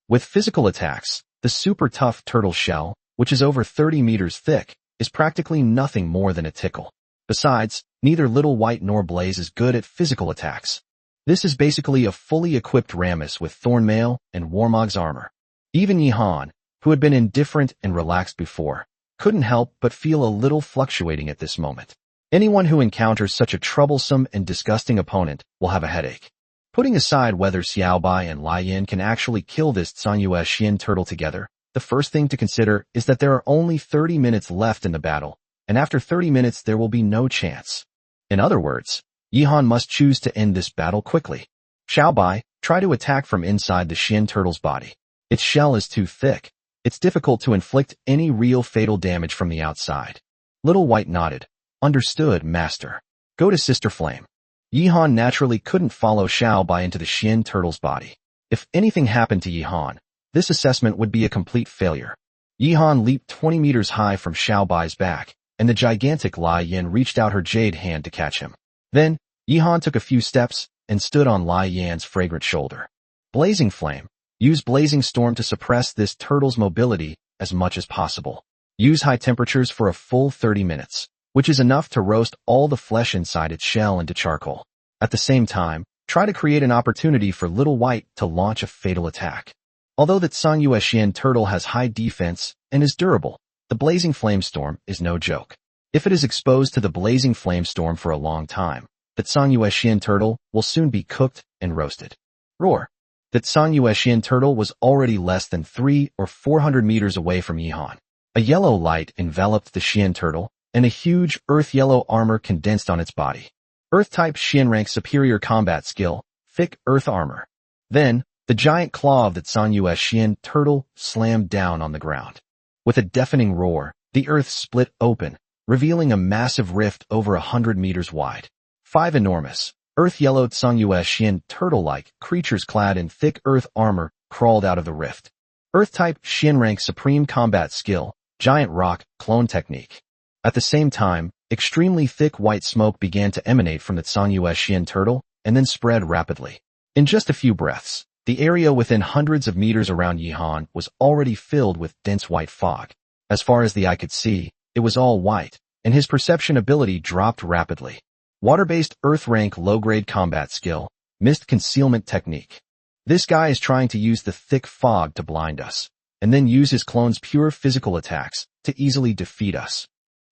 With physical attacks, the super tough turtle shell, which is over 30 meters thick, is practically nothing more than a tickle. Besides, neither Little White nor Blaze is good at physical attacks. This is basically a fully equipped Rammus with Thornmail and Warmog's armor. Even Yihan, who had been indifferent and relaxed before, couldn't help but feel a little fluctuating at this moment. Anyone who encounters such a troublesome and disgusting opponent will have a headache. Putting aside whether Xiaobai and Lai Yin can actually kill this Tsangyue Xian turtle together, the first thing to consider is that there are only 30 minutes left in the battle, and after 30 minutes there will be no chance. In other words, Yihan must choose to end this battle quickly. Xiaobai, try to attack from inside the Xian turtle's body. Its shell is too thick. It's difficult to inflict any real fatal damage from the outside. Little White nodded. Understood, master. Go to Sister Flame. Yihan naturally couldn't follow Xiaobai into the Xian turtle's body. If anything happened to Yihan, this assessment would be a complete failure. Yihan leaped 20 meters high from Xiaobai's back, and the gigantic Lai Yin reached out her jade hand to catch him. Then, Yihan took a few steps and stood on Lai Yan's fragrant shoulder. Blazing Flame. Use Blazing Storm to suppress this turtle's mobility as much as possible. Use high temperatures for a full 30 minutes, which is enough to roast all the flesh inside its shell into charcoal. At the same time, try to create an opportunity for Little White to launch a fatal attack. Although the Tsangyue Xian turtle has high defense and is durable, the Blazing Flamestorm is no joke. If it is exposed to the Blazing Flamestorm for a long time, the Tsangyue Xian turtle will soon be cooked and roasted. Roar. The Tsangyue Xian turtle was already less than 300 or 400 meters away from Yihan. A yellow light enveloped the Xian turtle, and a huge earth-yellow armor condensed on its body. Earth-type Xian rank superior combat skill, thick earth armor. Then, the giant claw of the Tsangyue Xian turtle slammed down on the ground. With a deafening roar, the earth split open, revealing a massive rift over 100 meters wide. 5 enormous, earth-yellow Tsangyue Xian turtle-like creatures clad in thick earth armor crawled out of the rift. Earth-type Xian rank supreme combat skill, giant rock clone technique. At the same time, extremely thick white smoke began to emanate from the Tsangyue Xian turtle and then spread rapidly. In just a few breaths, the area within hundreds of meters around Yihan was already filled with dense white fog. As far as the eye could see, it was all white, and his perception ability dropped rapidly. Water-based earth rank low-grade combat skill, mist concealment technique. This guy is trying to use the thick fog to blind us, and then use his clone's pure physical attacks to easily defeat us.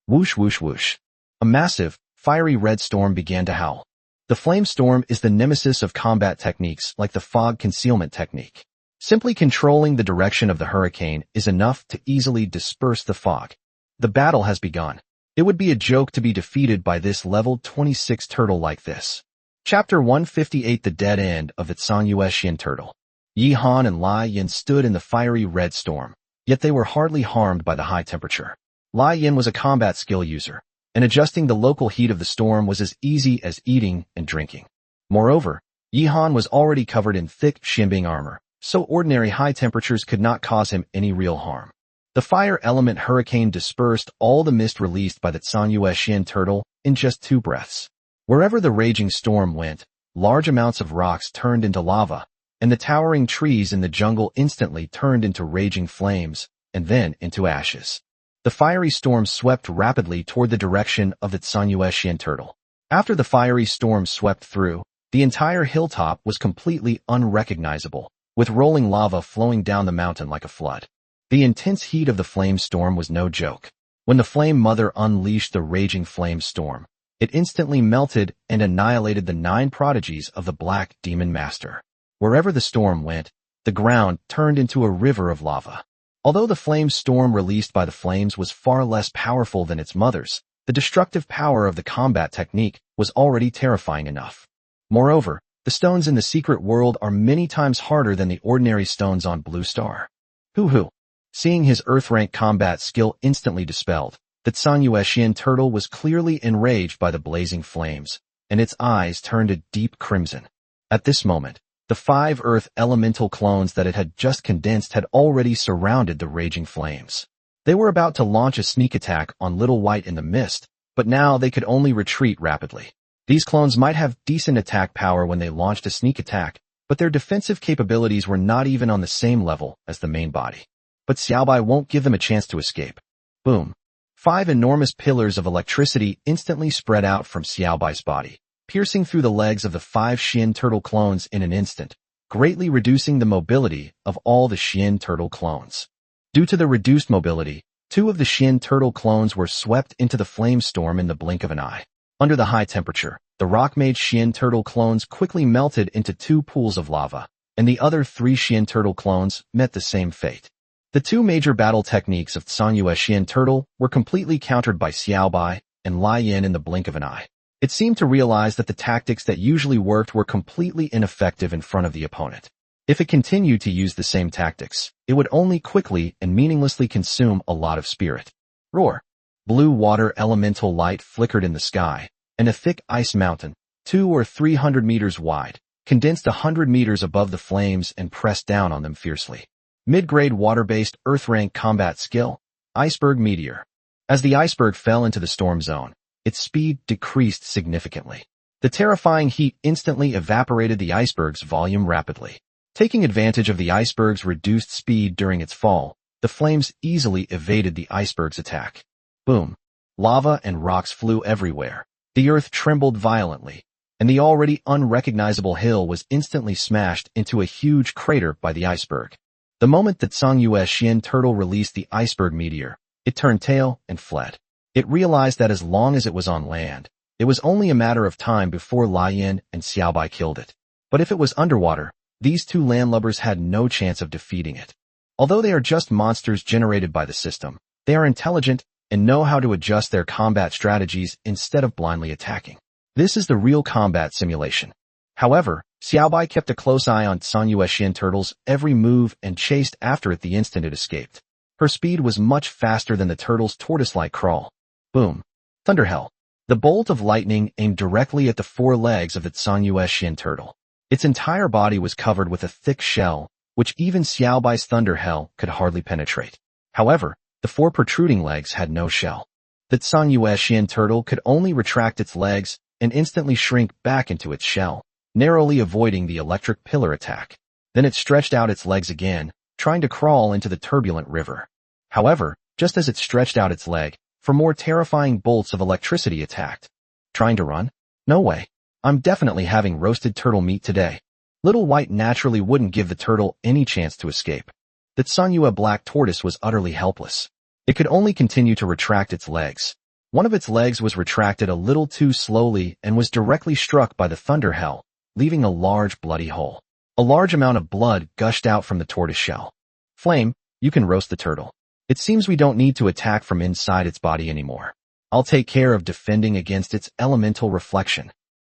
Whoosh whoosh whoosh. A massive, fiery red storm began to howl. The flame storm is the nemesis of combat techniques like the fog concealment technique. Simply controlling the direction of the hurricane is enough to easily disperse the fog. The battle has begun. It would be a joke to be defeated by this level 26 turtle like this. Chapter 158 The Dead End of the Tsangyue Xian Turtle. Yi Han and Lai Yin stood in the fiery red storm, yet they were hardly harmed by the high temperature. Lai Yin was a combat skill user, and adjusting the local heat of the storm was as easy as eating and drinking. Moreover, Yi Han was already covered in thick Xianbing armor, so ordinary high temperatures could not cause him any real harm. The fire element hurricane dispersed all the mist released by the Tsangyue Xian turtle in just 2 breaths. Wherever the raging storm went, large amounts of rocks turned into lava, and the towering trees in the jungle instantly turned into raging flames, and then into ashes. The fiery storm swept rapidly toward the direction of the Tsangyue Xian turtle. After the fiery storm swept through, the entire hilltop was completely unrecognizable, with rolling lava flowing down the mountain like a flood. The intense heat of the flame storm was no joke. When the Flame Mother unleashed the raging flame storm, it instantly melted and annihilated the 9 prodigies of the Black Demon Master. Wherever the storm went, the ground turned into a river of lava. Although the flame storm released by the flames was far less powerful than its mothers, the destructive power of the combat technique was already terrifying enough. Moreover, the stones in the secret world are many times harder than the ordinary stones on Blue Star. Hoo-hoo. Seeing his Earth-rank combat skill instantly dispelled, the Tsangyue Xian turtle was clearly enraged by the blazing flames, and its eyes turned a deep crimson. At this moment, the 5 Earth elemental clones that it had just condensed had already surrounded the raging flames. They were about to launch a sneak attack on Little White in the mist, but now they could only retreat rapidly. These clones might have decent attack power when they launched a sneak attack, but their defensive capabilities were not even on the same level as the main body. But Xiaobai won't give them a chance to escape. Boom. 5 enormous pillars of electricity instantly spread out from Xiaobai's body, piercing through the legs of the 5 Xian turtle clones in an instant, greatly reducing the mobility of all the Xian turtle clones. Due to the reduced mobility, 2 of the Xian turtle clones were swept into the flame storm in the blink of an eye. Under the high temperature, the rock-made Xian turtle clones quickly melted into 2 pools of lava, and the other 3 Xian turtle clones met the same fate. The 2 major battle techniques of Tsangyue Xian turtle were completely countered by Xiaobai and Lai Yin in the blink of an eye. It seemed to realize that the tactics that usually worked were completely ineffective in front of the opponent. If it continued to use the same tactics, it would only quickly and meaninglessly consume a lot of spirit. Roar! Blue water elemental light flickered in the sky, and a thick ice mountain, 200 or 300 meters wide, condensed 100 meters above the flames and pressed down on them fiercely. Mid-grade water-based Earth-rank combat skill, Iceberg Meteor. As the iceberg fell into the storm zone, its speed decreased significantly. The terrifying heat instantly evaporated the iceberg's volume rapidly. Taking advantage of the iceberg's reduced speed during its fall, the flames easily evaded the iceberg's attack. Boom. Lava and rocks flew everywhere. The earth trembled violently, and the already unrecognizable hill was instantly smashed into a huge crater by the iceberg. The moment that Tsangyue Xian turtle released the iceberg meteor, it turned tail and fled. It realized that as long as it was on land, it was only a matter of time before Lai Yin and Xiaobai killed it. But if it was underwater, these 2 landlubbers had no chance of defeating it. Although they are just monsters generated by the system, They are intelligent and know how to adjust their combat strategies instead of blindly attacking. This is the real combat simulation. However, Xiaobai kept a close eye on Sanyuexian Turtle's every move and chased after it the instant it escaped. Her speed was much faster than the turtle's tortoise-like crawl. Boom. Thunderhell. The bolt of lightning aimed directly at the four legs of the Sanyuexian turtle. Its entire body was covered with a thick shell, which even Xiaobai's Thunderhell could hardly penetrate. However, the four protruding legs had no shell. The Sanyuexian turtle could only retract its legs and instantly shrink back into its shell, narrowly avoiding the electric pillar attack. Then it stretched out its legs again, trying to crawl into the turbulent river. However, just as it stretched out its leg, four more terrifying bolts of electricity attacked. Trying to run? No way. I'm definitely having roasted turtle meat today. Little White naturally wouldn't give the turtle any chance to escape. The Sanyue black tortoise was utterly helpless. It could only continue to retract its legs. One of its legs was retracted a little too slowly and was directly struck by the Thunderhell, leaving a large bloody hole. A large amount of blood gushed out from the tortoise shell. Flame, you can roast the turtle. It seems we don't need to attack from inside its body anymore. I'll take care of defending against its elemental reflection.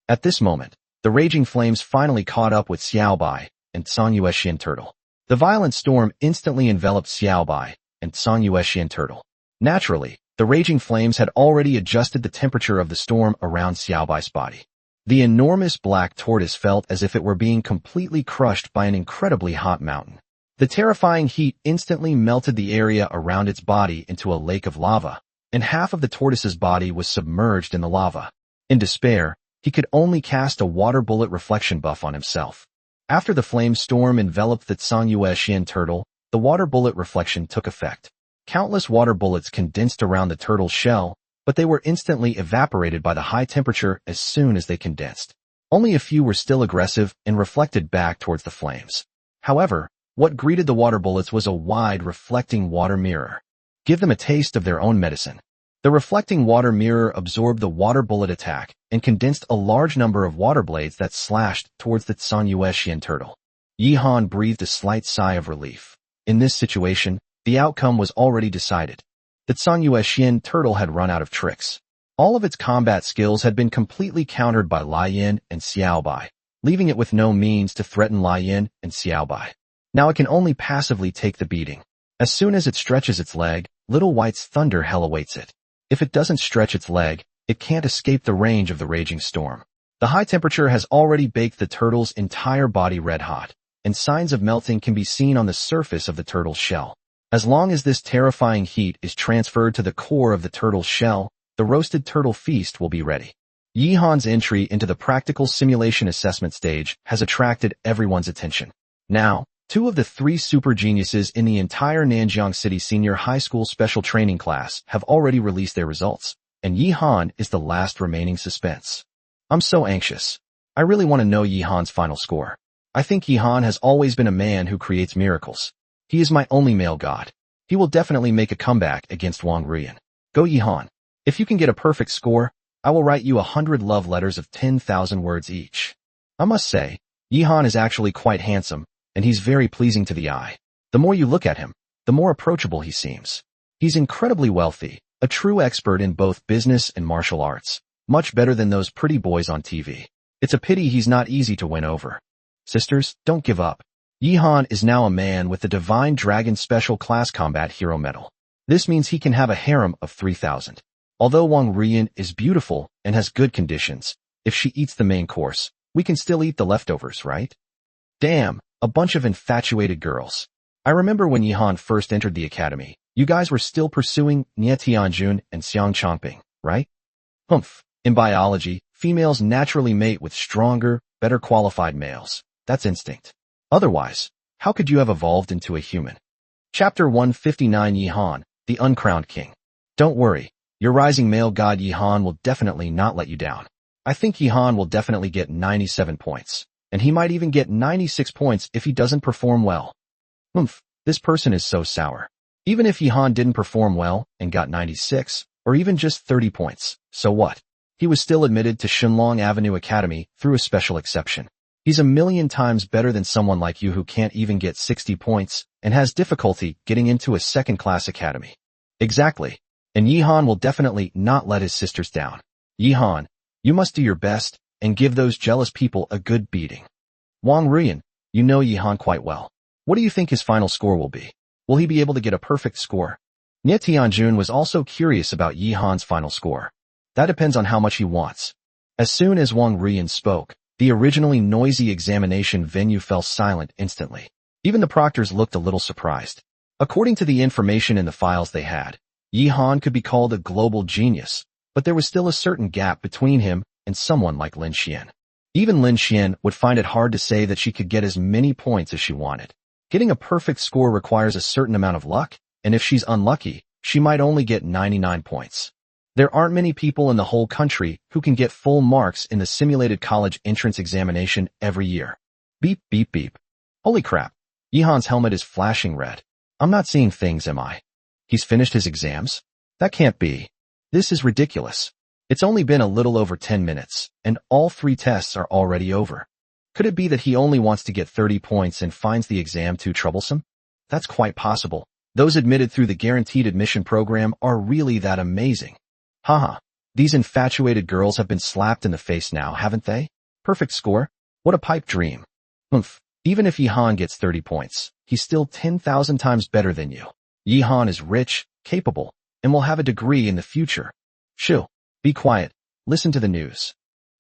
At this moment, the raging flames finally caught up with Xiaobai and Sanyuexian turtle. The violent storm instantly enveloped Xiaobai and Sanyuexian turtle. Naturally, the raging flames had already adjusted the temperature of the storm around Xiaobai's body. The enormous black tortoise felt as if it were being completely crushed by an incredibly hot mountain. The terrifying heat instantly melted the area around its body into a lake of lava, and half of the tortoise's body was submerged in the lava. In despair, he could only cast a water bullet reflection buff on himself. After the flame storm enveloped the Sanyuexian turtle, the water bullet reflection took effect. Countless water bullets condensed around the turtle's shell, but they were instantly evaporated by the high temperature as soon as they condensed. Only a few were still aggressive and reflected back towards the flames. However, what greeted the water bullets was a wide, reflecting water mirror. Give them a taste of their own medicine. The reflecting water mirror absorbed the water bullet attack and condensed a large number of water blades that slashed towards the Sanyuexian turtle. Yihan breathed a slight sigh of relief. In this situation, the outcome was already decided. The Sanyuexian turtle had run out of tricks. All of its combat skills had been completely countered by Lian and Xiaobai, leaving it with no means to threaten Lian and Xiaobai. Now it can only passively take the beating. As soon as it stretches its leg, Little White's thunder hell awaits it. If it doesn't stretch its leg, it can't escape the range of the raging storm. The high temperature has already baked the turtle's entire body red hot, and signs of melting can be seen on the surface of the turtle's shell. As long as this terrifying heat is transferred to the core of the turtle's shell, the roasted turtle feast will be ready. Yihan's entry into the practical simulation assessment stage has attracted everyone's attention. Now, two of the three super geniuses in the entire Nanjiang City Senior High School Special Training class have already released their results, and Yihan is the last remaining suspense. I'm so anxious. I really want to know Yihan's final score. I think Yihan has always been a man who creates miracles. He is my only male god. He will definitely make a comeback against Wong Ruian. Go Yihan. If you can get a perfect score, I will write you 100 love letters of 10,000 words each. I must say, Yihan is actually quite handsome, and he's very pleasing to the eye. The more you look at him, the more approachable he seems. He's incredibly wealthy, a true expert in both business and martial arts, much better than those pretty boys on TV. It's a pity he's not easy to win over. Sisters, don't give up. Yihan is now a man with the Divine Dragon Special Class Combat Hero Medal. This means he can have a harem of 3,000. Although Wong Ruian is beautiful and has good conditions, if she eats the main course, we can still eat the leftovers, right? Damn, a bunch of infatuated girls. I remember when Yihan first entered the academy, you guys were still pursuing Nie Tianjun and Xiang Chongping, right? Humph. In biology, females naturally mate with stronger, better qualified males. That's instinct. Otherwise, how could you have evolved into a human? Chapter 159 Yihan, the Uncrowned King. Don't worry, your rising male god Yihan will definitely not let you down. I think Yihan will definitely get 97 points, and he might even get 96 points if he doesn't perform well. This person is so sour. Even if Yihan didn't perform well and got 96, or even just 30 points, so what? He was still admitted to Shunlong Avenue Academy through a special exception. He's a million times better than someone like you who can't even get 60 points and has difficulty getting into a second-class academy. Exactly. And Yihan will definitely not let his sisters down. Yihan, you must do your best and give those jealous people a good beating. Wong Ruian, you know Yihan quite well. What do you think his final score will be? Will he be able to get a perfect score? Nie Tianjun was also curious about Yihan's final score. That depends on how much he wants. As soon as Wong Ruian spoke, the originally noisy examination venue fell silent instantly. Even the proctors looked a little surprised. According to the information in the files they had, Yihan could be called a global genius, but there was still a certain gap between him and someone like Lin Xian. Even Lin Xian would find it hard to say that she could get as many points as she wanted. Getting a perfect score requires a certain amount of luck, and if she's unlucky, she might only get 99 points. There aren't many people in the whole country who can get full marks in the simulated college entrance examination every year. Beep, beep, beep. Holy crap. Yihan's helmet is flashing red. I'm not seeing things, am I? He's finished his exams? That can't be. This is ridiculous. It's only been a little over 10 minutes, and all 3 tests are already over. Could it be that he only wants to get 30 points and finds the exam too troublesome? That's quite possible. Those admitted through the guaranteed admission program are really that amazing. Haha, these infatuated girls have been slapped in the face now, haven't they? Perfect score? What a pipe dream. Oomph, even if Yihan gets 30 points, he's still 10,000 times better than you. Yihan is rich, capable, and will have a degree in the future. Shoo, be quiet, listen to the news.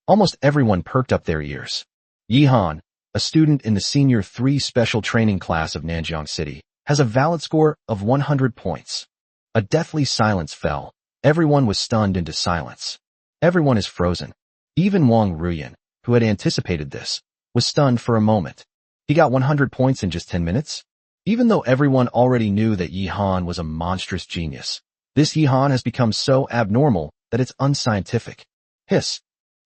Almost everyone perked up their ears. Yihan, a student in the Senior 3 Special Training class of Nanjiang City, has a valid score of 100 points. A deathly silence fell. Everyone was stunned into silence. Everyone is frozen. Even Wong Ruian, who had anticipated this, was stunned for a moment. He got 100 points in just 10 minutes? Even though everyone already knew that Yihan was a monstrous genius, this Yihan has become so abnormal that it's unscientific. Hiss.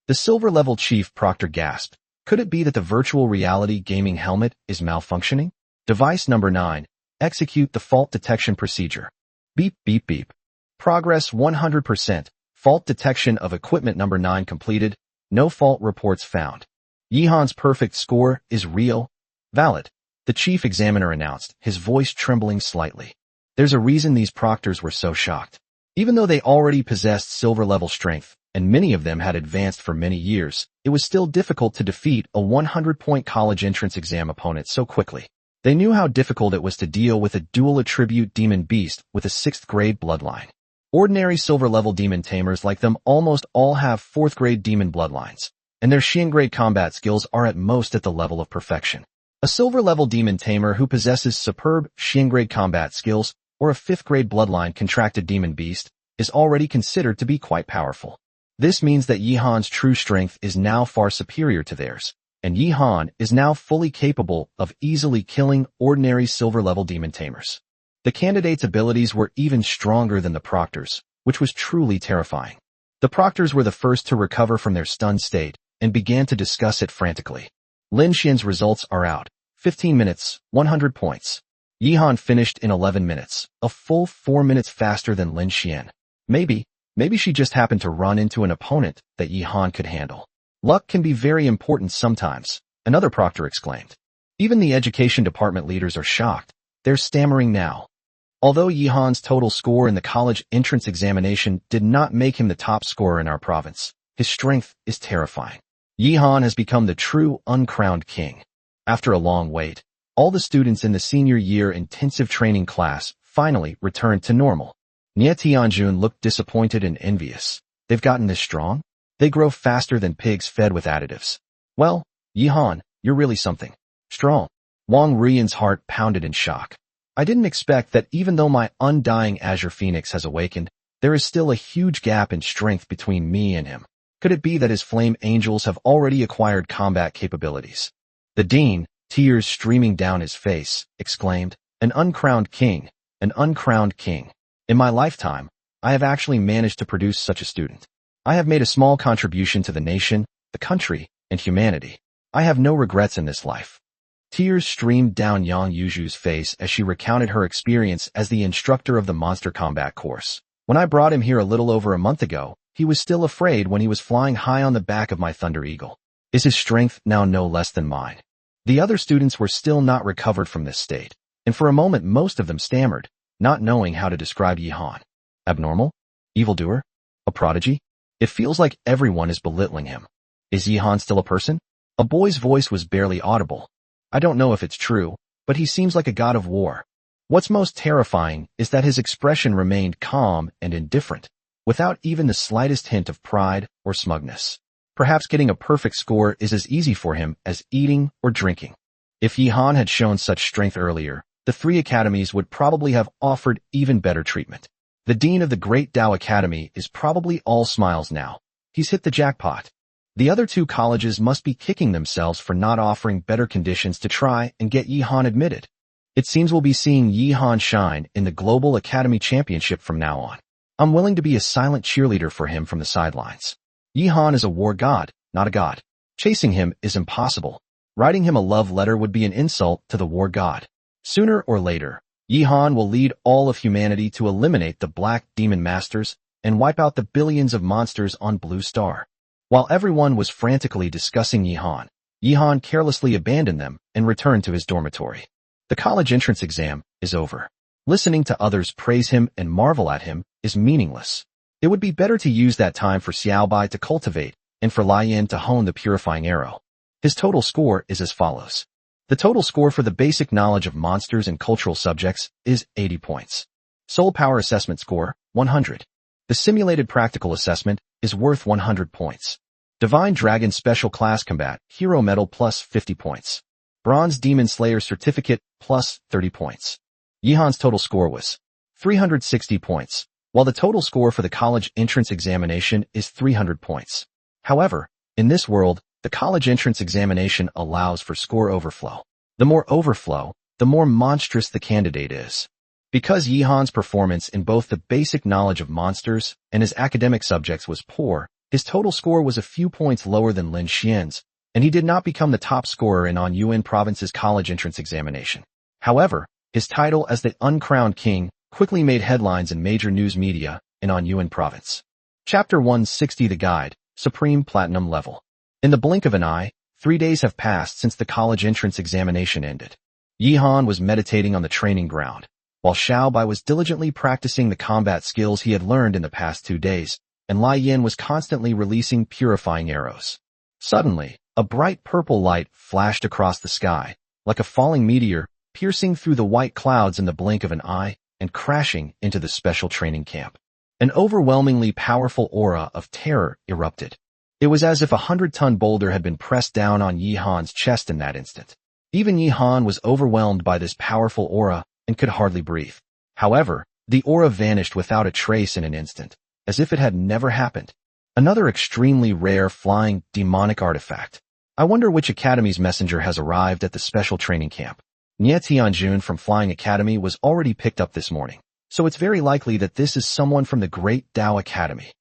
The silver-level chief proctor gasped. Could it be that the virtual reality gaming helmet is malfunctioning? Device number 9. Execute the fault detection procedure. Beep, beep, beep. Progress 100%. Fault detection of equipment number 9 completed. No fault reports found. Yihan's perfect score is real. Valid. The chief examiner announced, his voice trembling slightly. There's a reason these proctors were so shocked. Even though they already possessed silver-level strength, and many of them had advanced for many years, it was still difficult to defeat a 100-point college entrance exam opponent so quickly. They knew how difficult it was to deal with a dual attribute demon beast with a 6th-grade bloodline. Ordinary silver-level demon tamers like them almost all have 4th-grade demon bloodlines, and their Xian-grade combat skills are at most at the level of perfection. A silver-level demon tamer who possesses superb Xian-grade combat skills or a 5th-grade bloodline contracted demon beast is already considered to be quite powerful. This means that Yihan's true strength is now far superior to theirs, and Yihan is now fully capable of easily killing ordinary silver-level demon tamers. The candidate's abilities were even stronger than the proctors, which was truly terrifying. The proctors were the first to recover from their stunned state and began to discuss it frantically. Lin Xian's results are out. 15 minutes, 100 points. Yihan finished in 11 minutes, a full 4 minutes faster than Lin Xian. Maybe she just happened to run into an opponent that Yihan could handle. Luck can be very important sometimes, another proctor exclaimed. Even the education department leaders are shocked. They're stammering now. Although Yihan's total score in the college entrance examination did not make him the top scorer in our province, his strength is terrifying. Yihan has become the true uncrowned king. After a long wait, all the students in the senior year intensive training class finally returned to normal. Nie Tianjun looked disappointed and envious. They've gotten this strong? They grow faster than pigs fed with additives. Well, Yihan, you're really something. Strong. Wong Ruian's heart pounded in shock. I didn't expect that even though my undying Azure Phoenix has awakened, there is still a huge gap in strength between me and him. Could it be that his flame angels have already acquired combat capabilities? The dean, tears streaming down his face, exclaimed, an uncrowned king, an uncrowned king. In my lifetime, I have actually managed to produce such a student. I have made a small contribution to the nation, the country, and humanity. I have no regrets in this life. Tears streamed down Yang Yuju's face as she recounted her experience as the instructor of the monster combat course. When I brought him here a little over a month ago, he was still afraid when he was flying high on the back of my Thunder Eagle. Is his strength now no less than mine? The other students were still not recovered from this state, and for a moment most of them stammered. not knowing how to describe Yi Han. Abnormal? Evildoer? A prodigy? It feels like everyone is belittling him. Is Yi Han still a person? A boy's voice was barely audible. I don't know if it's true, but he seems like a god of war. What's most terrifying is that his expression remained calm and indifferent, without even the slightest hint of pride or smugness. Perhaps getting a perfect score is as easy for him as eating or drinking. If Yi Han had shown such strength earlier, the 3 academies would probably have offered even better treatment. The dean of the Great Tao Academy is probably all smiles now. He's hit the jackpot. The other 2 colleges must be kicking themselves for not offering better conditions to try and get Yi Han admitted. It seems we'll be seeing Yi Han shine in the Global Academy Championship from now on. I'm willing to be a silent cheerleader for him from the sidelines. Yi Han is a war god, not a god. Chasing him is impossible. Writing him a love letter would be an insult to the war god. Sooner or later, Yi Han will lead all of humanity to eliminate the Black Demon Masters and wipe out the billions of monsters on Blue Star. While everyone was frantically discussing Yi Han carelessly abandoned them and returned to his dormitory. The college entrance exam is over. Listening to others praise him and marvel at him is meaningless. It would be better to use that time for Xiaobai to cultivate and for Ruian to hone the purifying arrow. His total score is as follows. The total score for the basic knowledge of monsters and cultural subjects is 80 points. Soul Power Assessment score, 100. The Simulated Practical Assessment is worth 100 points. Divine Dragon Special Class Combat Hero Medal plus 50 points. Bronze Demon Slayer Certificate plus 30 points. Yi Han's total score was 360 points, while the total score for the college entrance examination is 300 points. However, in this world, the college entrance examination allows for score overflow. The more overflow, the more monstrous the candidate is. Because Yi Han's performance in both the basic knowledge of monsters and his academic subjects was poor, his total score was a few points lower than Lin Xian's, and he did not become the top scorer in Anyuan Province's college entrance examination. However, his title as the uncrowned king quickly made headlines in major news media in Anyuan Province. Chapter 160 The Guide, Supreme Platinum Level. In the blink of an eye, 3 days have passed since the college entrance examination ended. Yi Han was meditating on the training ground, while Xiaobai was diligently practicing the combat skills he had learned in the past 2 days, and Ruian was constantly releasing purifying arrows. Suddenly, a bright purple light flashed across the sky, like a falling meteor, piercing through the white clouds in the blink of an eye and crashing into the special training camp. An overwhelmingly powerful aura of terror erupted. It was as if a 100-ton boulder had been pressed down on Yi Han's chest in that instant. Even Yi Han was overwhelmed by this powerful aura and could hardly breathe. However, the aura vanished without a trace in an instant, as if it had never happened. Another extremely rare flying demonic artifact. I wonder which academy's messenger has arrived at the special training camp. Nie Tianjun from Flying Academy was already picked up this morning, so it's very likely that this is someone from the Great Tao Academy.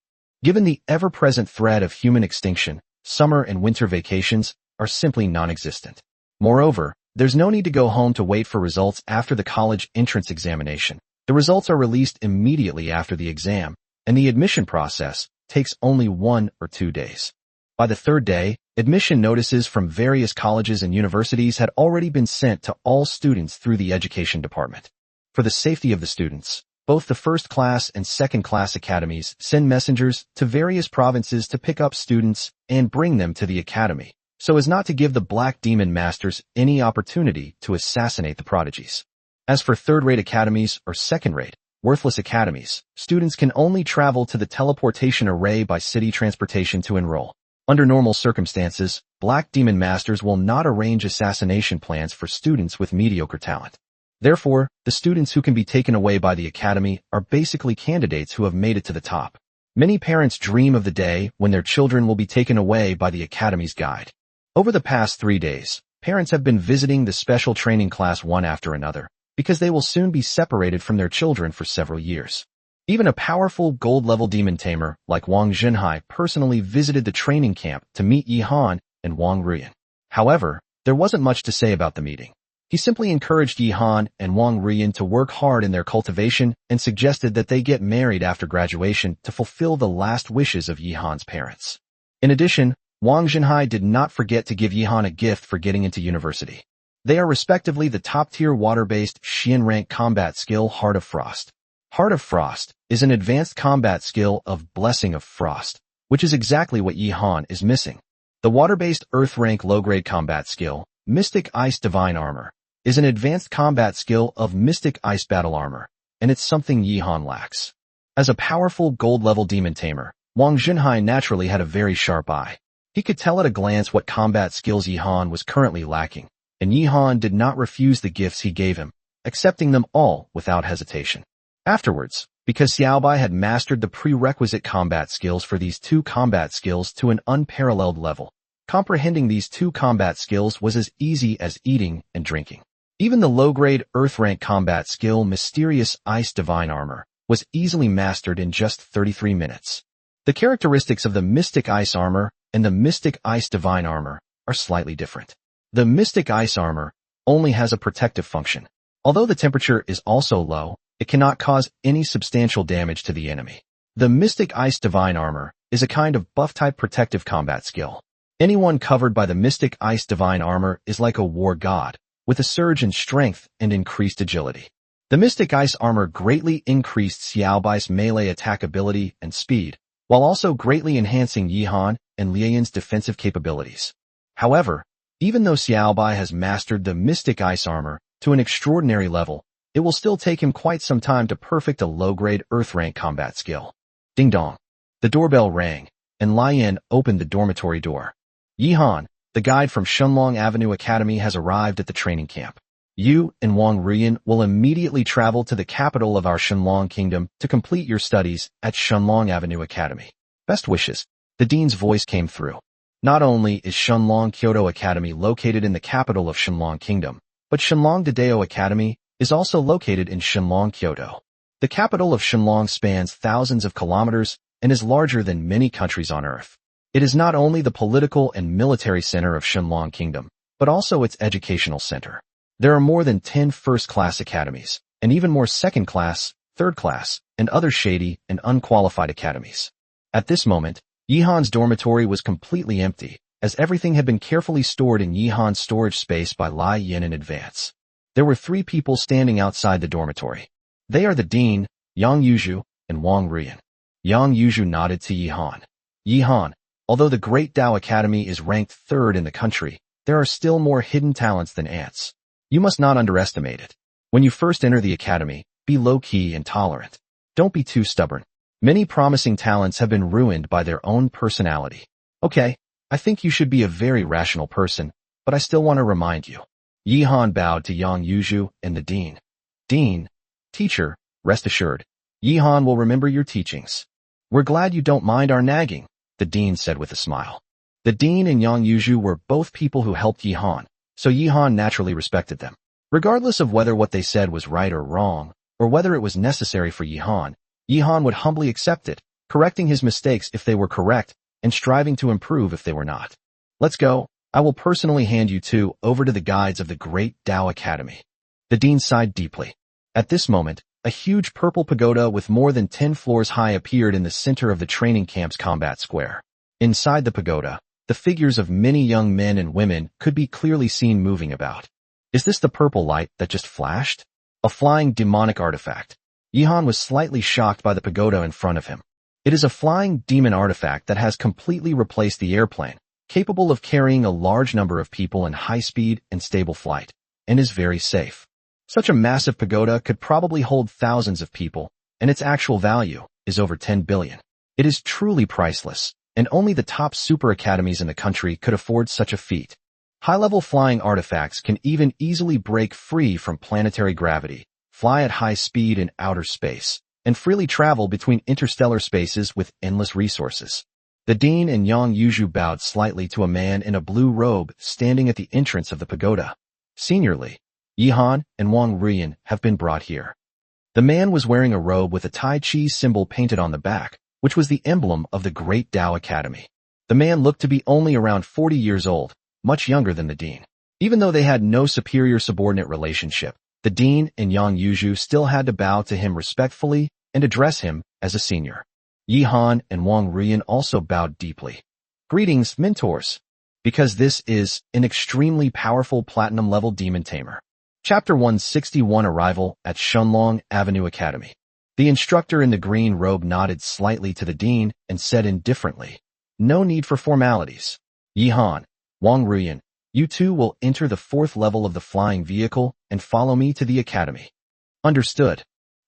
Given the ever-present threat of human extinction, summer and winter vacations are simply non-existent. Moreover, there's no need to go home to wait for results after the college entrance examination. The results are released immediately after the exam, and the admission process takes only 1 or 2 days. By the 3rd day, admission notices from various colleges and universities had already been sent to all students through the education department. For the safety of the students, both the first-class and second-class academies send messengers to various provinces to pick up students and bring them to the academy, so as not to give the Black Demon Masters any opportunity to assassinate the prodigies. As for third-rate academies or second-rate, worthless academies, students can only travel to the teleportation array by city transportation to enroll. Under normal circumstances, Black Demon Masters will not arrange assassination plans for students with mediocre talent. Therefore, the students who can be taken away by the academy are basically candidates who have made it to the top. Many parents dream of the day when their children will be taken away by the academy's guide. Over the past 3 days, parents have been visiting the special training class one after another, because they will soon be separated from their children for several years. Even a powerful gold-level demon tamer like Wong Zhenhai personally visited the training camp to meet Yi Han and Wong Ruian. However, there wasn't much to say about the meeting. He simply encouraged Yi Han and Wong Ruian to work hard in their cultivation and suggested that they get married after graduation to fulfill the last wishes of Yi Han's parents. In addition, Wong Zhenhai did not forget to give Yi Han a gift for getting into university. They are respectively the top-tier water-based Xian rank combat skill Heart of Frost. Heart of Frost is an advanced combat skill of Blessing of Frost, which is exactly what Yi Han is missing. The water-based Earth rank low-grade combat skill, Mystic Ice Divine Armor, is an advanced combat skill of Mystic Ice Battle Armor, and it's something Yi Han lacks. As a powerful gold-level demon tamer, Wang Junhai naturally had a very sharp eye. He could tell at a glance what combat skills Yi Han was currently lacking, and Yi Han did not refuse the gifts he gave him, accepting them all without hesitation. Afterwards, because Xiaobai had mastered the prerequisite combat skills for these two combat skills to an unparalleled level, comprehending these two combat skills was as easy as eating and drinking. Even the low-grade Earth-rank combat skill Mysterious Ice Divine Armor was easily mastered in just 33 minutes. The characteristics of the Mystic Ice Armor and the Mystic Ice Divine Armor are slightly different. The Mystic Ice Armor only has a protective function. Although the temperature is also low, it cannot cause any substantial damage to the enemy. The Mystic Ice Divine Armor is a kind of buff-type protective combat skill. Anyone covered by the Mystic Ice Divine Armor is like a war god, with a surge in strength and increased agility. The Mystic Ice Armor greatly increased Xiaobai's melee attack ability and speed, while also greatly enhancing Yi Han and Lian's defensive capabilities. However, even though Xiaobai has mastered the Mystic Ice Armor to an extraordinary level, it will still take him quite some time to perfect a low-grade Earth-rank combat skill. Ding dong. The doorbell rang, and Lian opened the dormitory door. Yi Han, the guide from Shunlong Avenue Academy, has arrived at the training camp. You and Wong Ruian will immediately travel to the capital of our Shunlong Kingdom to complete your studies at Shunlong Avenue Academy. Best wishes. The dean's voice came through. Not only is Shunlong Kyoto Academy located in the capital of Shunlong Kingdom, but Shunlong Dadao Academy is also located in Shunlong Kyoto. The capital of Shunlong spans thousands of kilometers and is larger than many countries on Earth. It is not only the political and military center of Shunlong Kingdom, but also its educational center. There are more than 10 first-class academies, and even more second-class, third-class, and other shady and unqualified academies. At this moment, Yi Han's dormitory was completely empty, as everything had been carefully stored in Yi Han's storage space by Lai Yin in advance. There were 3 people standing outside the dormitory. They are the dean, Yang Yuzhu, and Wang Ruian. Yang Yuzhu nodded to Yi Han. Yi Han, although the Great Dao Academy is ranked 3rd in the country, there are still more hidden talents than ants. You must not underestimate it. When you first enter the academy, be low-key and tolerant. Don't be too stubborn. Many promising talents have been ruined by their own personality. Okay, I think you should be a very rational person, but I still want to remind you. Yi Han bowed to Yang Yuzhu and the dean. Dean, teacher, rest assured, Yi Han will remember your teachings. We're glad you don't mind our nagging, the dean said with a smile. The dean and Yang Yuzhu were both people who helped Yi Han, so Yi Han naturally respected them. Regardless of whether what they said was right or wrong, or whether it was necessary for Yi Han would humbly accept it, correcting his mistakes if they were correct, and striving to improve if they were not. Let's go. I will personally hand you 2 over to the guides of the Great Dao Academy. The dean sighed deeply. At this moment, a huge purple pagoda with more than 10 floors high appeared in the center of the training camp's combat square. Inside the pagoda, the figures of many young men and women could be clearly seen moving about. Is this the purple light that just flashed? A flying demonic artifact. Yi Han was slightly shocked by the pagoda in front of him. It is a flying demon artifact that has completely replaced the airplane, capable of carrying a large number of people in high speed and stable flight, and is very safe. Such a massive pagoda could probably hold thousands of people, and its actual value is over 10 billion. It is truly priceless, and only the top super academies in the country could afford such a feat. High-level flying artifacts can even easily break free from planetary gravity, fly at high speed in outer space, and freely travel between interstellar spaces with endless resources. The dean and Yang Yuzhu bowed slightly to a man in a blue robe standing at the entrance of the pagoda. Seniorly, Yi Han and Wang Ruian have been brought here. The man was wearing a robe with a Tai Chi symbol painted on the back, which was the emblem of the Great Dao Academy. The man looked to be only around 40 years old, much younger than the dean. Even though they had no superior-subordinate relationship, the dean and Yang Yuzhu still had to bow to him respectfully and address him as a senior. Yi Han and Wang Ruian also bowed deeply. Greetings, mentors. because this is an extremely powerful platinum-level demon tamer. Chapter 161 Arrival at Shunlong Avenue Academy. The instructor in the green robe nodded slightly to the dean and said indifferently, "No need for formalities. Yihan, Wong Ruian, you two will enter the 4th level of the flying vehicle and follow me to the academy." Understood.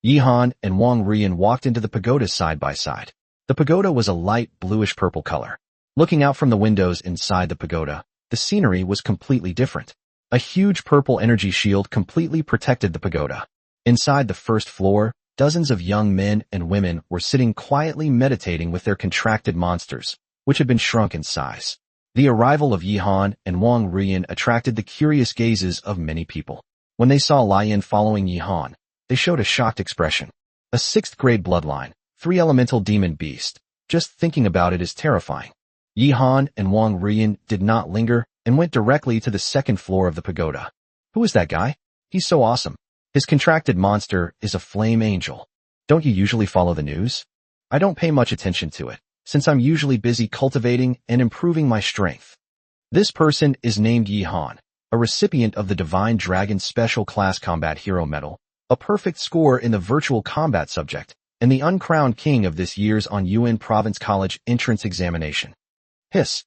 Yihan and Wong Ruian walked into the pagoda side by side. The pagoda was a light bluish-purple color. Looking out from the windows inside the pagoda, the scenery was completely different. A huge purple energy shield completely protected the pagoda. Inside the 1st floor, dozens of young men and women were sitting quietly meditating with their contracted monsters, which had been shrunk in size. The arrival of Yihan and Wong Ruian attracted the curious gazes of many people. When they saw Lian following Yihan, they showed a shocked expression. A 6th-grade bloodline, 3-elemental demon beast. Just thinking about it is terrifying. Yihan and Wong Ruian did not linger and went directly to the 2nd floor of the pagoda. Who is that guy? He's so awesome. His contracted monster is a flame angel. Don't you usually follow the news? I don't pay much attention to it, since I'm usually busy cultivating and improving my strength. This person is named Yihan, a recipient of the Divine Dragon Special Class Combat Hero Medal, a perfect score in the virtual combat subject, and the uncrowned king of this year's Ruian Province College entrance examination. Hiss.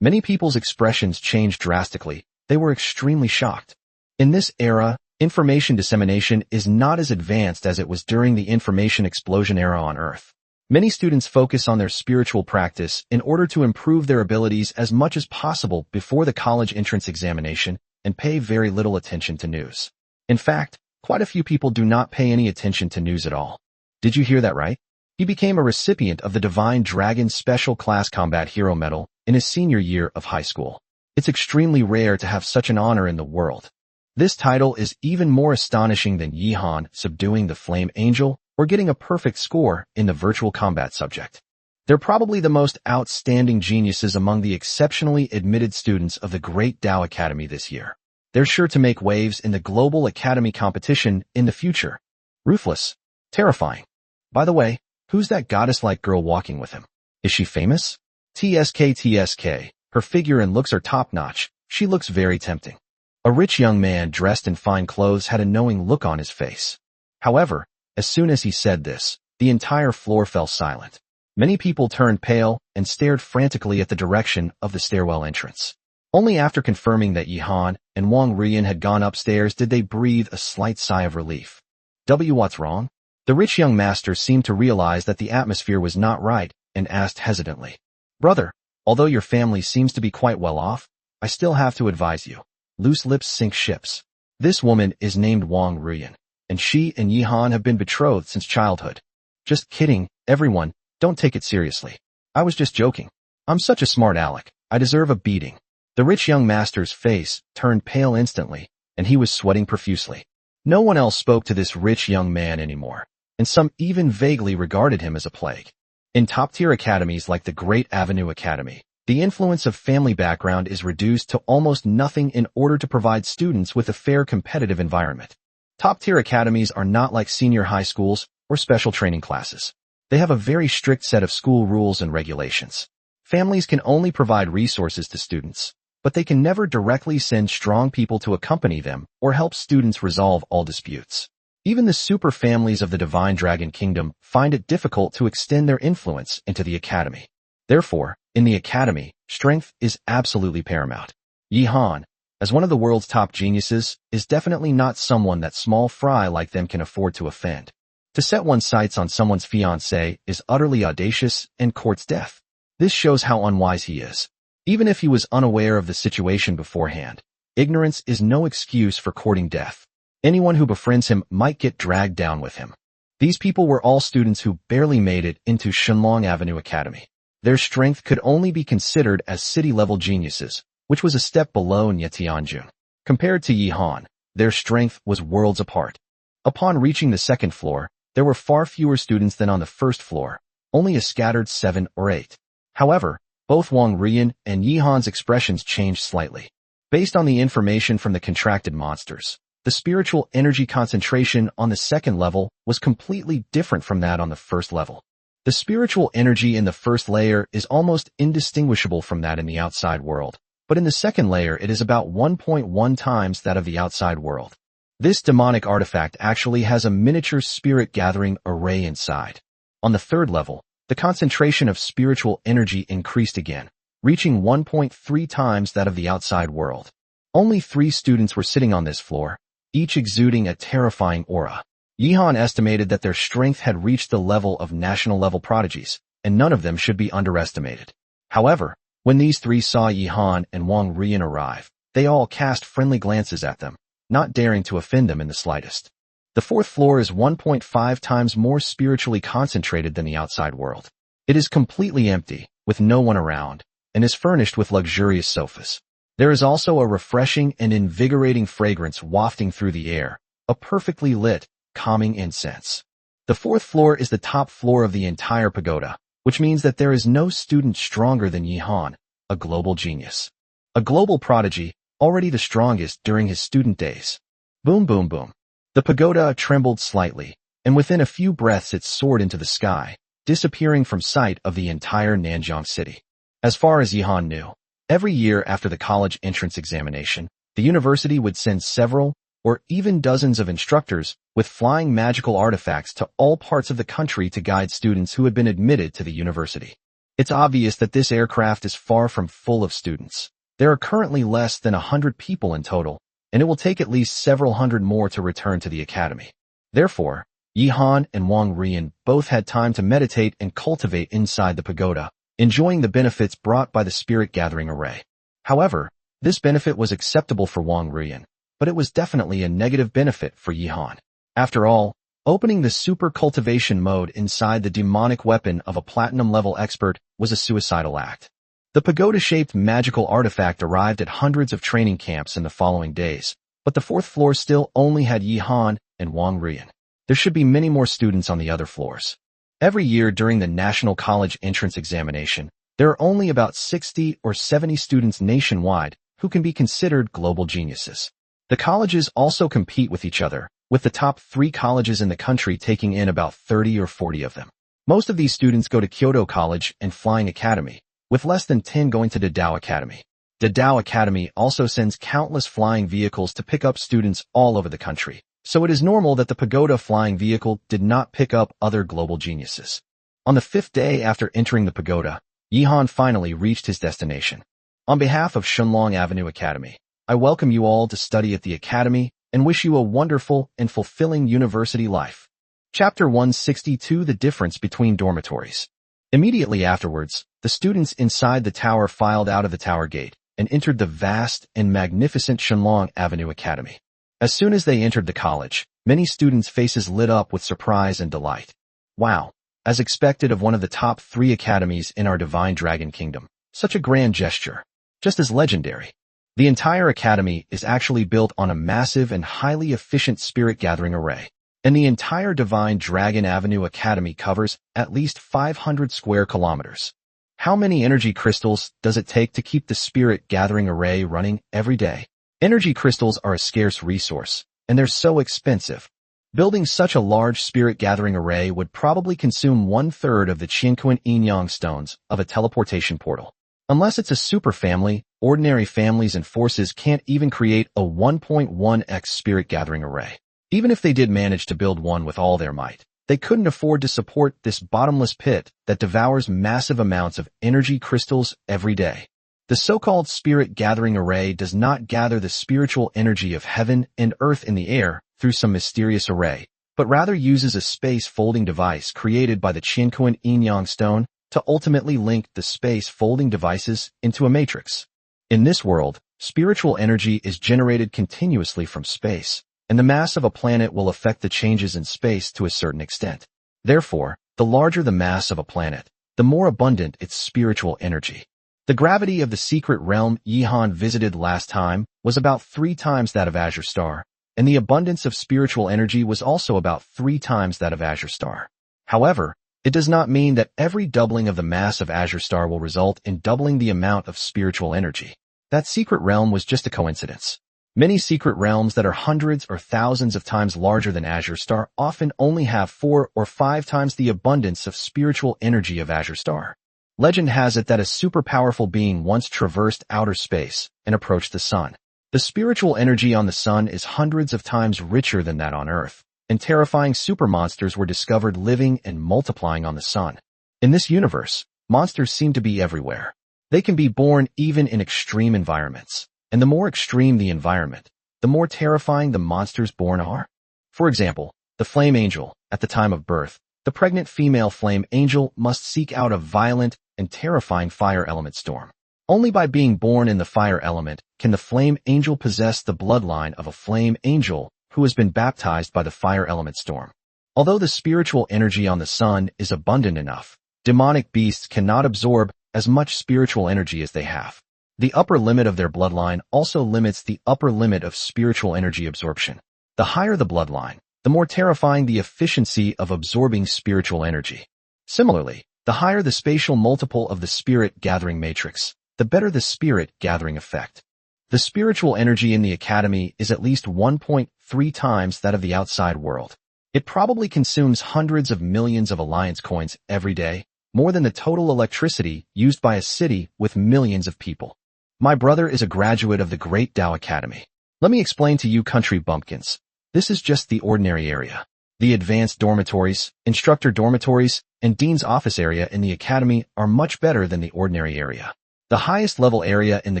Many people's expressions changed drastically. They were extremely shocked. In this era, information dissemination is not as advanced as it was during the information explosion era on Earth. Many students focus on their spiritual practice in order to improve their abilities as much as possible before the college entrance examination and pay very little attention to news. In fact, quite a few people do not pay any attention to news at all. Did you hear that right? He became a recipient of the Divine Dragon Special Class Combat Hero Medal in his senior year of high school. It's extremely rare to have such an honor in the world. This title is even more astonishing than Yihan subduing the Flame Angel or getting a perfect score in the virtual combat subject. They're probably the most outstanding geniuses among the exceptionally admitted students of the Great Tao Academy this year. They're sure to make waves in the global academy competition in the future. Ruthless. Terrifying. By the way, who's that goddess-like girl walking with him? Is she famous? TSK. Her figure and looks are top-notch. She looks very tempting. A rich young man dressed in fine clothes had a knowing look on his face. However, as soon as he said this, the entire floor fell silent. Many people turned pale and stared frantically at the direction of the stairwell entrance. Only after confirming that Yihan and Wong Ruian had gone upstairs did they breathe a slight sigh of relief. What's wrong? The rich young master seemed to realize that the atmosphere was not right and asked hesitantly, "Brother, although your family seems to be quite well off, I still have to advise you. Loose lips sink ships. This woman is named Wong Ruian, and she and Yihan have been betrothed since childhood." "Just kidding, everyone, don't take it seriously. I was just joking. I'm such a smart aleck, I deserve a beating." The rich young master's face turned pale instantly, and he was sweating profusely. No one else spoke to this rich young man anymore, and some even vaguely regarded him as a plague. In top-tier academies like the Great Avenue Academy, the influence of family background is reduced to almost nothing in order to provide students with a fair competitive environment. Top-tier academies are not like senior high schools or special training classes. They have a very strict set of school rules and regulations. Families can only provide resources to students, but they can never directly send strong people to accompany them or help students resolve all disputes. Even the super families of the Divine Dragon Kingdom find it difficult to extend their influence into the academy. Therefore, in the academy, strength is absolutely paramount. Yihan, as one of the world's top geniuses, is definitely not someone that small fry like them can afford to offend. To set one's sights on someone's fiancé is utterly audacious and courts death. This shows how unwise he is. Even if he was unaware of the situation beforehand, ignorance is no excuse for courting death. Anyone who befriends him might get dragged down with him. These people were all students who barely made it into Shunlong Avenue Academy. Their strength could only be considered as city-level geniuses, which was a step below Nyetianjun. Compared to Yihan, their strength was worlds apart. Upon reaching the 2nd floor, there were far fewer students than on the 1st floor, only a scattered 7 or 8. However, both Wong Ruian and Yihan's expressions changed slightly. Based on the information from the contracted monsters, the spiritual energy concentration on the 2nd level was completely different from that on the 1st level. The spiritual energy in the 1st layer is almost indistinguishable from that in the outside world, but in the second layer it is about 1.1 times that of the outside world. This demonic artifact actually has a miniature spirit-gathering array inside. On the third level, the concentration of spiritual energy increased again, reaching 1.3 times that of the outside world. Only 3 students were sitting on this floor, each exuding a terrifying aura. Yihan estimated that their strength had reached the level of national-level prodigies, and none of them should be underestimated. However, when these 3 saw Yihan and Wong Ruian arrive, they all cast friendly glances at them, not daring to offend them in the slightest. The 4th floor is 1.5 times more spiritually concentrated than the outside world. It is completely empty, with no one around, and is furnished with luxurious sofas. There is also a refreshing and invigorating fragrance wafting through the air, a perfectly lit, calming incense. The 4th floor is the top floor of the entire pagoda, which means that there is no student stronger than Yihan, a global genius. A global prodigy, already the strongest during his student days. Boom boom boom. The pagoda trembled slightly, and within a few breaths it soared into the sky, disappearing from sight of the entire Nanjiang city. As far as Yihan knew, every year after the college entrance examination, the university would send several, or even dozens of instructors with flying magical artifacts to all parts of the country to guide students who had been admitted to the university. It's obvious that this aircraft is far from full of students. There are currently less than 100 people in total, and it will take at least several hundred more to return to the academy. Therefore, Yihan and Wong Ruian both had time to meditate and cultivate inside the pagoda, enjoying the benefits brought by the spirit-gathering array. However, this benefit was acceptable for Wong Ruian, but it was definitely a negative benefit for Yihan. After all, opening the super cultivation mode inside the demonic weapon of a platinum-level expert was a suicidal act. The pagoda-shaped magical artifact arrived at hundreds of training camps in the following days, but the 4th floor still only had Yihan and Wong Ruian. There should be many more students on the other floors. Every year during the National College Entrance Examination, there are only about 60 or 70 students nationwide who can be considered global geniuses. The colleges also compete with each other, with the top 3 colleges in the country taking in about 30 or 40 of them. Most of these students go to Kyoto College and Flying Academy, with less than 10 going to Dadao Academy. Dadao Academy also sends countless flying vehicles to pick up students all over the country, so it is normal that the pagoda flying vehicle did not pick up other global geniuses. On the 5th day after entering the pagoda, Yihan finally reached his destination. On behalf of Shunlong Avenue Academy, I welcome you all to study at the academy and wish you a wonderful and fulfilling university life. Chapter 162: The Difference Between Dormitories. Immediately afterwards, the students inside the tower filed out of the tower gate and entered the vast and magnificent Shunlong Avenue Academy. As soon as they entered the college, many students' faces lit up with surprise and delight. Wow! As expected of one of the top 3 academies in our Divine Dragon Kingdom, such a grand gesture. Just as legendary. The entire academy is actually built on a massive and highly efficient spirit-gathering array, and the entire Divine Dragon Avenue Academy covers at least 500 square kilometers. How many energy crystals does it take to keep the spirit-gathering array running every day? Energy crystals are a scarce resource, and they're so expensive. Building such a large spirit-gathering array would probably consume 1/3 of the Qianquan Yin-Yang stones of a teleportation portal. Unless it's a super family, ordinary families and forces can't even create a 1.1x spirit-gathering array. Even if they did manage to build one with all their might, they couldn't afford to support this bottomless pit that devours massive amounts of energy crystals every day. The so-called spirit-gathering array does not gather the spiritual energy of heaven and earth in the air through some mysterious array, but rather uses a space-folding device created by the Qianquan Yin-Yang stone to ultimately link the space-folding devices into a matrix. In this world, spiritual energy is generated continuously from space, and the mass of a planet will affect the changes in space to a certain extent. Therefore, the larger the mass of a planet, the more abundant its spiritual energy. The gravity of the secret realm Yihan visited last time was about 3 times that of Azure Star, and the abundance of spiritual energy was also about 3 times that of Azure Star. However, it does not mean that every doubling of the mass of Azure Star will result in doubling the amount of spiritual energy. That secret realm was just a coincidence. Many secret realms that are hundreds or thousands of times larger than Azure Star often only have 4 or 5 times the abundance of spiritual energy of Azure Star. Legend has it that a super powerful being once traversed outer space and approached the sun. The spiritual energy on the sun is hundreds of times richer than that on Earth, and terrifying super monsters were discovered living and multiplying on the sun. In this universe, monsters seem to be everywhere. They can be born even in extreme environments, and the more extreme the environment, the more terrifying the monsters born are. For example, the flame angel, at the time of birth, the pregnant female flame angel must seek out a violent and terrifying fire element storm. Only by being born in the fire element can the flame angel possess the bloodline of a flame angel who has been baptized by the fire element storm. Although the spiritual energy on the sun is abundant enough, demonic beasts cannot absorb as much spiritual energy as they have. The upper limit of their bloodline also limits the upper limit of spiritual energy absorption. The higher the bloodline, the more terrifying the efficiency of absorbing spiritual energy. Similarly, the higher the spatial multiple of the spirit gathering matrix, the better the spirit gathering effect. The spiritual energy in the academy is at least 1.3 times that of the outside world. It probably consumes hundreds of millions of alliance coins every day, more than the total electricity used by a city with millions of people. My brother is a graduate of the Great Tao Academy. Let me explain to you country bumpkins. This is just the ordinary area. The advanced dormitories, instructor dormitories, and dean's office area in the academy are much better than the ordinary area. The highest level area in the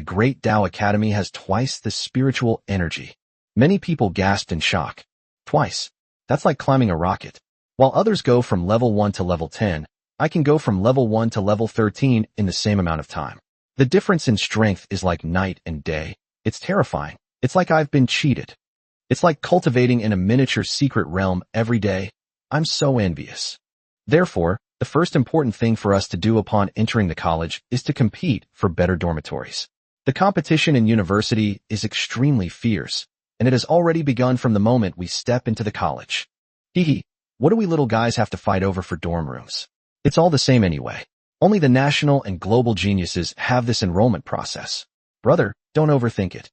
Great Tao Academy has twice the spiritual energy. Many people gasped in shock. Twice. That's like climbing a rocket. While others go from level 1 to level 10, I can go from level 1 to level 13 in the same amount of time. The difference in strength is like night and day. It's terrifying. It's like I've been cheated. It's like cultivating in a miniature secret realm every day. I'm so envious. Therefore, the first important thing for us to do upon entering the college is to compete for better dormitories. The competition in university is extremely fierce, and it has already begun from the moment we step into the college. Hee, what do we little guys have to fight over for dorm rooms? It's all the same anyway. Only the national and global geniuses have this enrollment process. Brother, don't overthink it.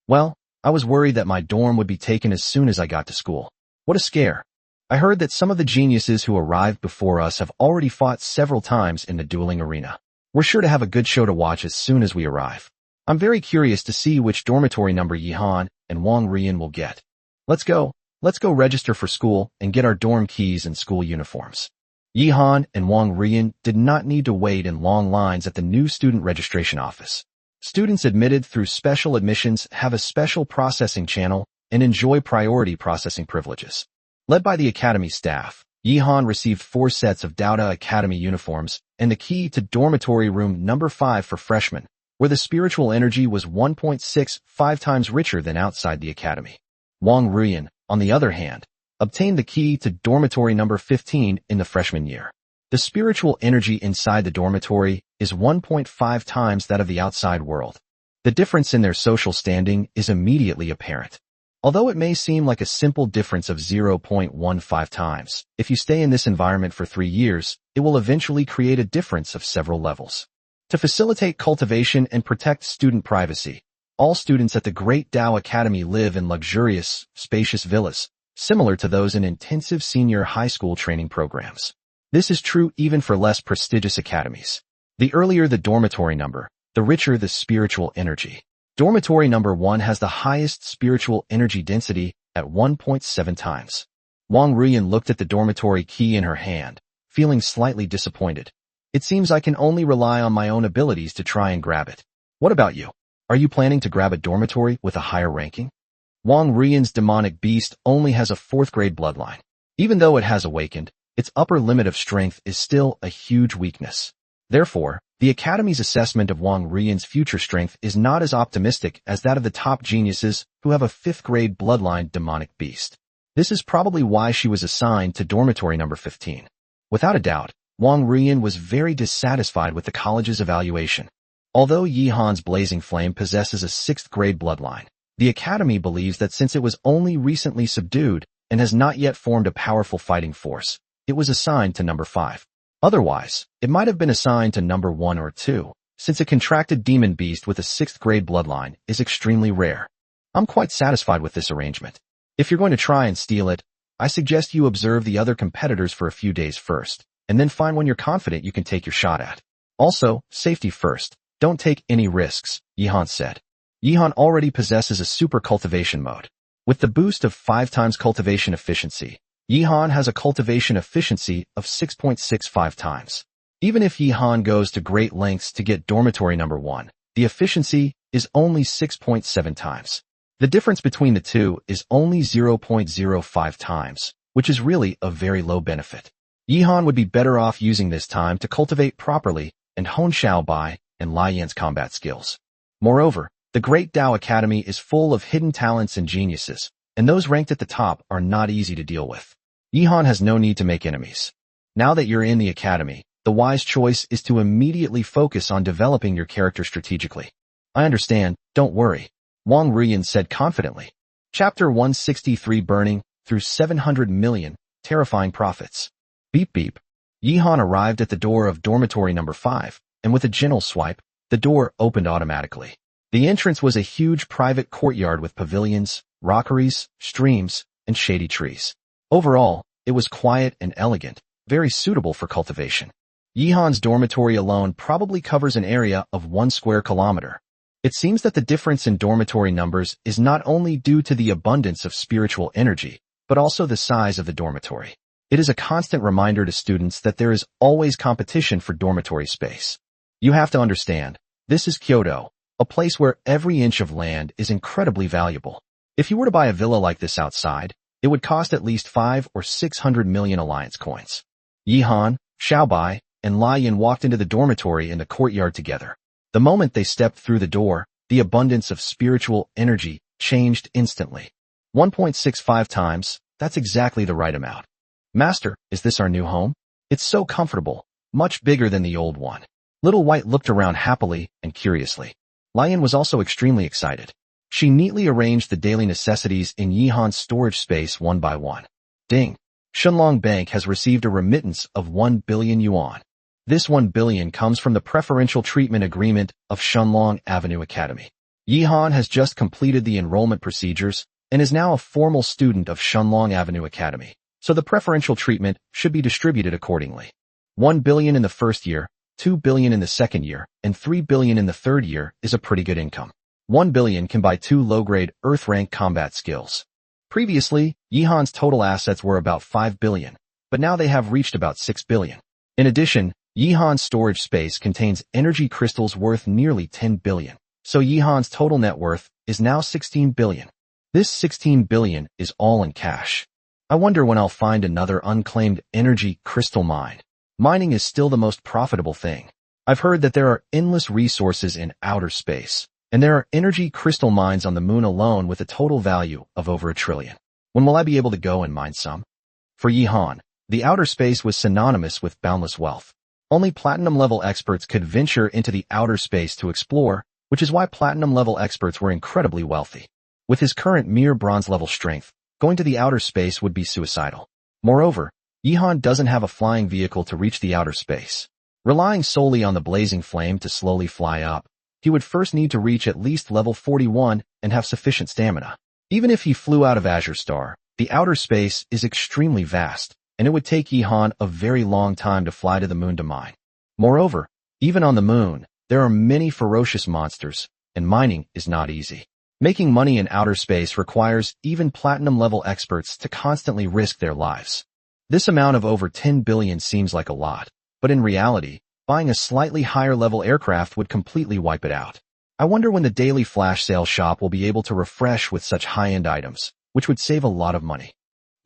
Well, I was worried that my dorm would be taken as soon as I got to school. What a scare. I heard that some of the geniuses who arrived before us have already fought several times in the dueling arena. We're sure to have a good show to watch as soon as we arrive. I'm very curious to see which dormitory number Yihan and Wong Ruian will get. Let's go register for school and get our dorm keys and school uniforms. Yihan and Wong Ruian did not need to wait in long lines at the new student registration office. Students admitted through special admissions have a special processing channel and enjoy priority processing privileges. Led by the academy staff, Yihan received 4 sets of Dao Academy uniforms and the key to dormitory room number 5 for freshmen, where the spiritual energy was 1.65 times richer than outside the academy. Wong Ruian, on the other hand, obtained the key to dormitory number 15 in the freshman year. The spiritual energy inside the dormitory is 1.5 times that of the outside world. The difference in their social standing is immediately apparent. Although it may seem like a simple difference of 0.15 times, if you stay in this environment for 3 years, it will eventually create a difference of several levels. To facilitate cultivation and protect student privacy, all students at the Great Tao Academy live in luxurious, spacious villas, similar to those in intensive senior high school training programs. This is true even for less prestigious academies. The earlier the dormitory number, the richer the spiritual energy. Dormitory number 1 has the highest spiritual energy density at 1.7 times. Wong Ruian looked at the dormitory key in her hand, feeling slightly disappointed. It seems I can only rely on my own abilities to try and grab it. What about you? Are you planning to grab a dormitory with a higher ranking? Wong Ruian's demonic beast only has a 4th grade bloodline. Even though it has awakened, its upper limit of strength is still a huge weakness. Therefore, the Academy's assessment of Wong Ruian's future strength is not as optimistic as that of the top geniuses who have a 5th grade bloodline demonic beast. This is probably why she was assigned to dormitory number 15. Without a doubt, Wong Ruian was very dissatisfied with the college's evaluation. Although Yihan's blazing flame possesses a 6th grade bloodline, the Academy believes that since it was only recently subdued and has not yet formed a powerful fighting force, it was assigned to number 5. Otherwise, it might have been assigned to number 1 or 2, since a contracted demon beast with a 6th grade bloodline is extremely rare. I'm quite satisfied with this arrangement. If you're going to try and steal it, I suggest you observe the other competitors for a few days first, and then find one you're confident you can take your shot at. Also, safety first. Don't take any risks, Yihan said. Yihan already possesses a super cultivation mode. With the boost of 5 times cultivation efficiency, Yihan has a cultivation efficiency of 6.65 times. Even if Yihan goes to great lengths to get dormitory number 1, the efficiency is only 6.7 times. The difference between the two is only 0.05 times, which is really a very low benefit. Yihan would be better off using this time to cultivate properly and hone Xiaobai and Lian's combat skills. Moreover, the Great Tao Academy is full of hidden talents and geniuses, and those ranked at the top are not easy to deal with. Yihan has no need to make enemies. Now that you're in the academy, the wise choice is to immediately focus on developing your character strategically. I understand, don't worry, Wong Ruian said confidently. Chapter 163 Burning Through 700 Million Terrifying Profits. Beep beep. Yihan arrived at the door of dormitory number 5, and with a gentle swipe, the door opened automatically. The entrance was a huge private courtyard with pavilions, rockeries, streams, and shady trees. Overall, it was quiet and elegant, very suitable for cultivation. Yihan's dormitory alone probably covers an area of 1 square kilometer. It seems that the difference in dormitory numbers is not only due to the abundance of spiritual energy, but also the size of the dormitory. It is a constant reminder to students that there is always competition for dormitory space. You have to understand, this is Kyoto, a place where every inch of land is incredibly valuable. If you were to buy a villa like this outside, it would cost at least 5 or 600 million alliance coins. Yihan, Xiaobai, and Lian walked into the dormitory in the courtyard together. The moment they stepped through the door, the abundance of spiritual energy changed instantly. 1.65 times, that's exactly the right amount. Master, is this our new home? It's so comfortable, much bigger than the old one. Little White looked around happily and curiously. Lian was also extremely excited. She neatly arranged the daily necessities in Yihan's storage space one by one. Ding! Shunlong Bank has received a remittance of 1 billion yuan. This 1 billion comes from the preferential treatment agreement of Shunlong Avenue Academy. Yihan has just completed the enrollment procedures and is now a formal student of Shunlong Avenue Academy, so the preferential treatment should be distributed accordingly. 1 billion in the first year, 2 billion in the second year, and 3 billion in the third year is a pretty good income. 1 billion can buy 2 low-grade Earth-rank combat skills. Previously, Yihan's total assets were about 5 billion, but now they have reached about 6 billion. In addition, Yihan's storage space contains energy crystals worth nearly 10 billion, so Yihan's total net worth is now 16 billion. This 16 billion is all in cash. I wonder when I'll find another unclaimed energy crystal mine. Mining is still the most profitable thing. I've heard that there are endless resources in outer space, and there are energy crystal mines on the moon alone with a total value of over 1 trillion. When will I be able to go and mine some? For Yihan, the outer space was synonymous with boundless wealth. Only platinum-level experts could venture into the outer space to explore, which is why platinum-level experts were incredibly wealthy. With his current mere bronze-level strength, going to the outer space would be suicidal. Moreover, Yihan doesn't have a flying vehicle to reach the outer space. Relying solely on the blazing flame to slowly fly up, he would first need to reach at least level 41 and have sufficient stamina. Even if he flew out of Azure Star, the outer space is extremely vast, and it would take Yihan a very long time to fly to the moon to mine. Moreover, even on the moon, there are many ferocious monsters, and mining is not easy. Making money in outer space requires even platinum-level experts to constantly risk their lives. This amount of over 10 billion seems like a lot, but in reality, buying a slightly higher-level aircraft would completely wipe it out. I wonder when the daily flash sale shop will be able to refresh with such high-end items, which would save a lot of money.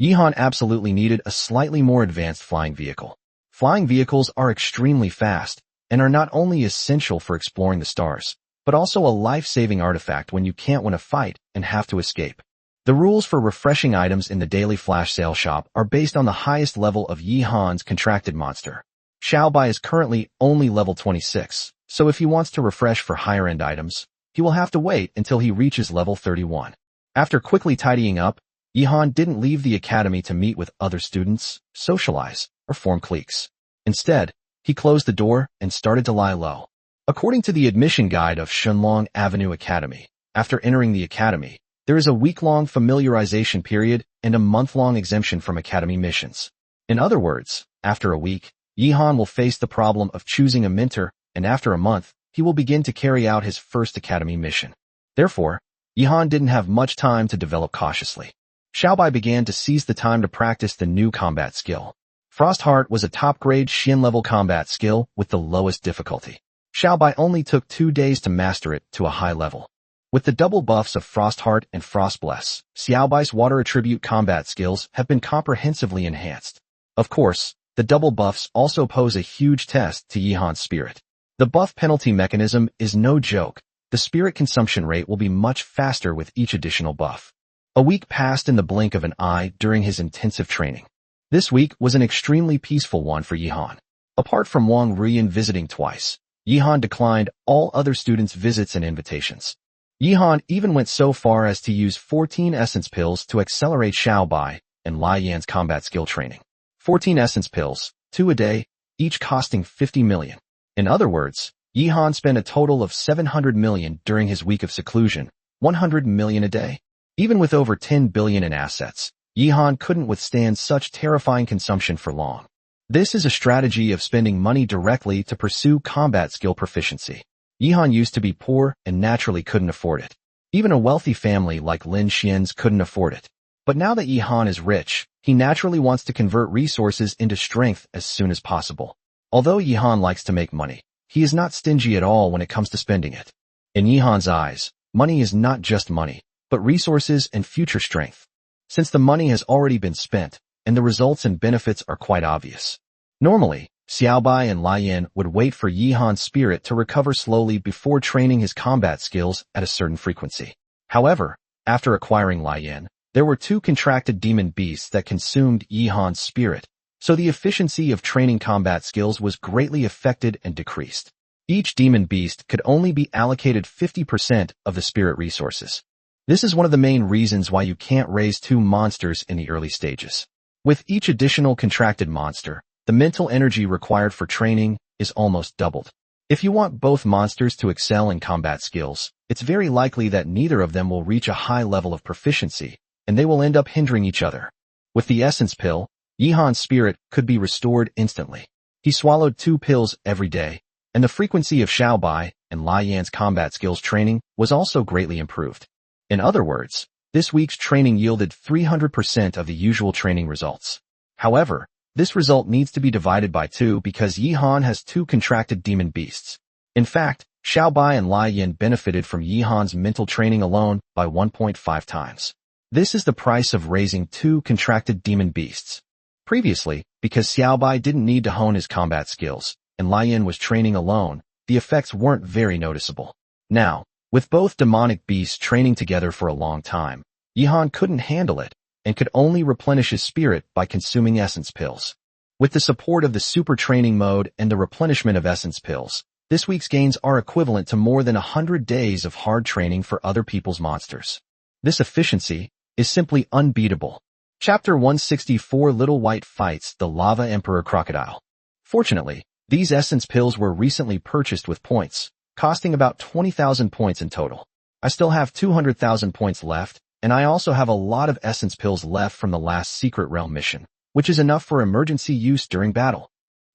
Yihan absolutely needed a slightly more advanced flying vehicle. Flying vehicles are extremely fast and are not only essential for exploring the stars, but also a life-saving artifact when you can't win a fight and have to escape. The rules for refreshing items in the daily flash sale shop are based on the highest level of Yihan's contracted monster. Xiaobai is currently only level 26, so if he wants to refresh for higher-end items, he will have to wait until he reaches level 31. After quickly tidying up, Yihan didn't leave the academy to meet with other students, socialize, or form cliques. Instead, he closed the door and started to lie low. According to the admission guide of Shunlong Avenue Academy, after entering the academy, there is a week-long familiarization period and a month-long exemption from academy missions. In other words, after a week, Yihan will face the problem of choosing a mentor and after a month, he will begin to carry out his first academy mission. Therefore, Yihan didn't have much time to develop cautiously. Xiaobai began to seize the time to practice the new combat skill. Frost Heart was a top-grade Xian-level combat skill with the lowest difficulty. Xiaobai only took 2 days to master it to a high level. With the double buffs of Frost Heart and Frost Bless, Xiaobai's water attribute combat skills have been comprehensively enhanced. Of course, the double buffs also pose a huge test to Yihan's spirit. The buff penalty mechanism is no joke. The spirit consumption rate will be much faster with each additional buff. A week passed in the blink of an eye during his intensive training. This week was an extremely peaceful one for Yihan. Apart from Wong Ruian visiting twice, Yihan declined all other students' visits and invitations. Yihan even went so far as to use 14 essence pills to accelerate Xiaobai and Lai Yan's combat skill training. 14 essence pills, 2 a day, each costing 50 million. In other words, Yihan spent a total of 700 million during his week of seclusion, 100 million a day. Even with over 10 billion in assets, Yihan couldn't withstand such terrifying consumption for long. This is a strategy of spending money directly to pursue combat skill proficiency. Yihan used to be poor and naturally couldn't afford it. Even a wealthy family like Lin Xian's couldn't afford it. But now that Yihan is rich, he naturally wants to convert resources into strength as soon as possible. Although Yihan likes to make money, he is not stingy at all when it comes to spending it. In Yihan's eyes, money is not just money, but resources and future strength. Since the money has already been spent, and the results and benefits are quite obvious. Normally, Xiaobai and Lai Yan would wait for Yihan's spirit to recover slowly before training his combat skills at a certain frequency. However, after acquiring Lai Yan, there were 2 contracted demon beasts that consumed Yihan's spirit, so the efficiency of training combat skills was greatly affected and decreased. Each demon beast could only be allocated 50% of the spirit resources. This is one of the main reasons why you can't raise 2 monsters in the early stages. With each additional contracted monster, the mental energy required for training is almost doubled. If you want both monsters to excel in combat skills, it's very likely that neither of them will reach a high level of proficiency, and they will end up hindering each other. With the essence pill, Yihan's spirit could be restored instantly. He swallowed 2 pills every day, and the frequency of Xiaobai and Lai Yan's combat skills training was also greatly improved. In other words, this week's training yielded 300% of the usual training results. However, this result needs to be divided by 2 because Yihan has 2 contracted demon beasts. In fact, Xiaobai and Lai Yan benefited from Yihan's mental training alone by 1.5 times. This is the price of raising 2 contracted demon beasts. Previously, because Xiaobai didn't need to hone his combat skills, and Lai Yan was training alone, the effects weren't very noticeable. Now, with both demonic beasts training together for a long time, Yihan couldn't handle it, and could only replenish his spirit by consuming essence pills. With the support of the super training mode and the replenishment of essence pills, this week's gains are equivalent to more than 100 days of hard training for other people's monsters. This efficiency is simply unbeatable. Chapter 164 Little White fights the Lava Emperor Crocodile. Fortunately, these essence pills were recently purchased with points, costing about 20,000 points in total. I still have 200,000 points left, and I also have a lot of essence pills left from the last Secret Realm mission, which is enough for emergency use during battle.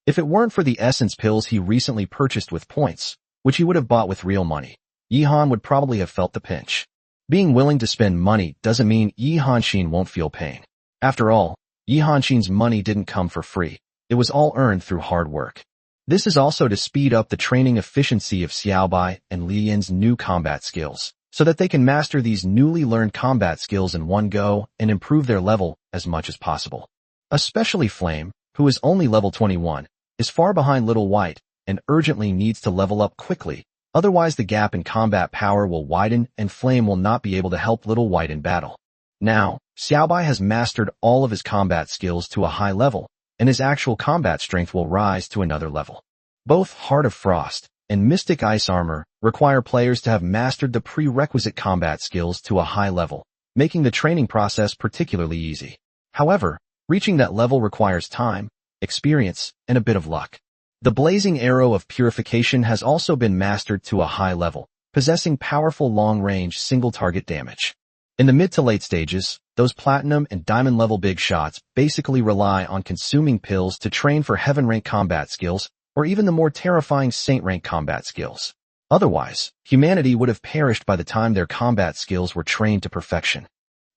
If it weren't for the essence pills he recently purchased with points, which he would have bought with real money, Yihan would probably have felt the pinch. Being willing to spend money doesn't mean Yihan won't feel pain. After all, Yihan's money didn't come for free. It was all earned through hard work. This is also to speed up the training efficiency of Xiaobai and Li Yan's new combat skills, so that they can master these newly learned combat skills in one go and improve their level as much as possible. Especially Flame, who is only level 21, is far behind Little White and urgently needs to level up quickly, otherwise the gap in combat power will widen and Flame will not be able to help Little White in battle. Now, Xiaobai has mastered all of his combat skills to a high level, and his actual combat strength will rise to another level. Both Heart of Frost and Mystic Ice Armor require players to have mastered the prerequisite combat skills to a high level, making the training process particularly easy. However, reaching that level requires time, experience, and a bit of luck. The Blazing Arrow of Purification has also been mastered to a high level, possessing powerful long-range single-target damage. In the mid to late stages, those platinum and diamond level big shots basically rely on consuming pills to train for heaven rank combat skills, or even the more terrifying saint-rank combat skills. Otherwise, humanity would have perished by the time their combat skills were trained to perfection.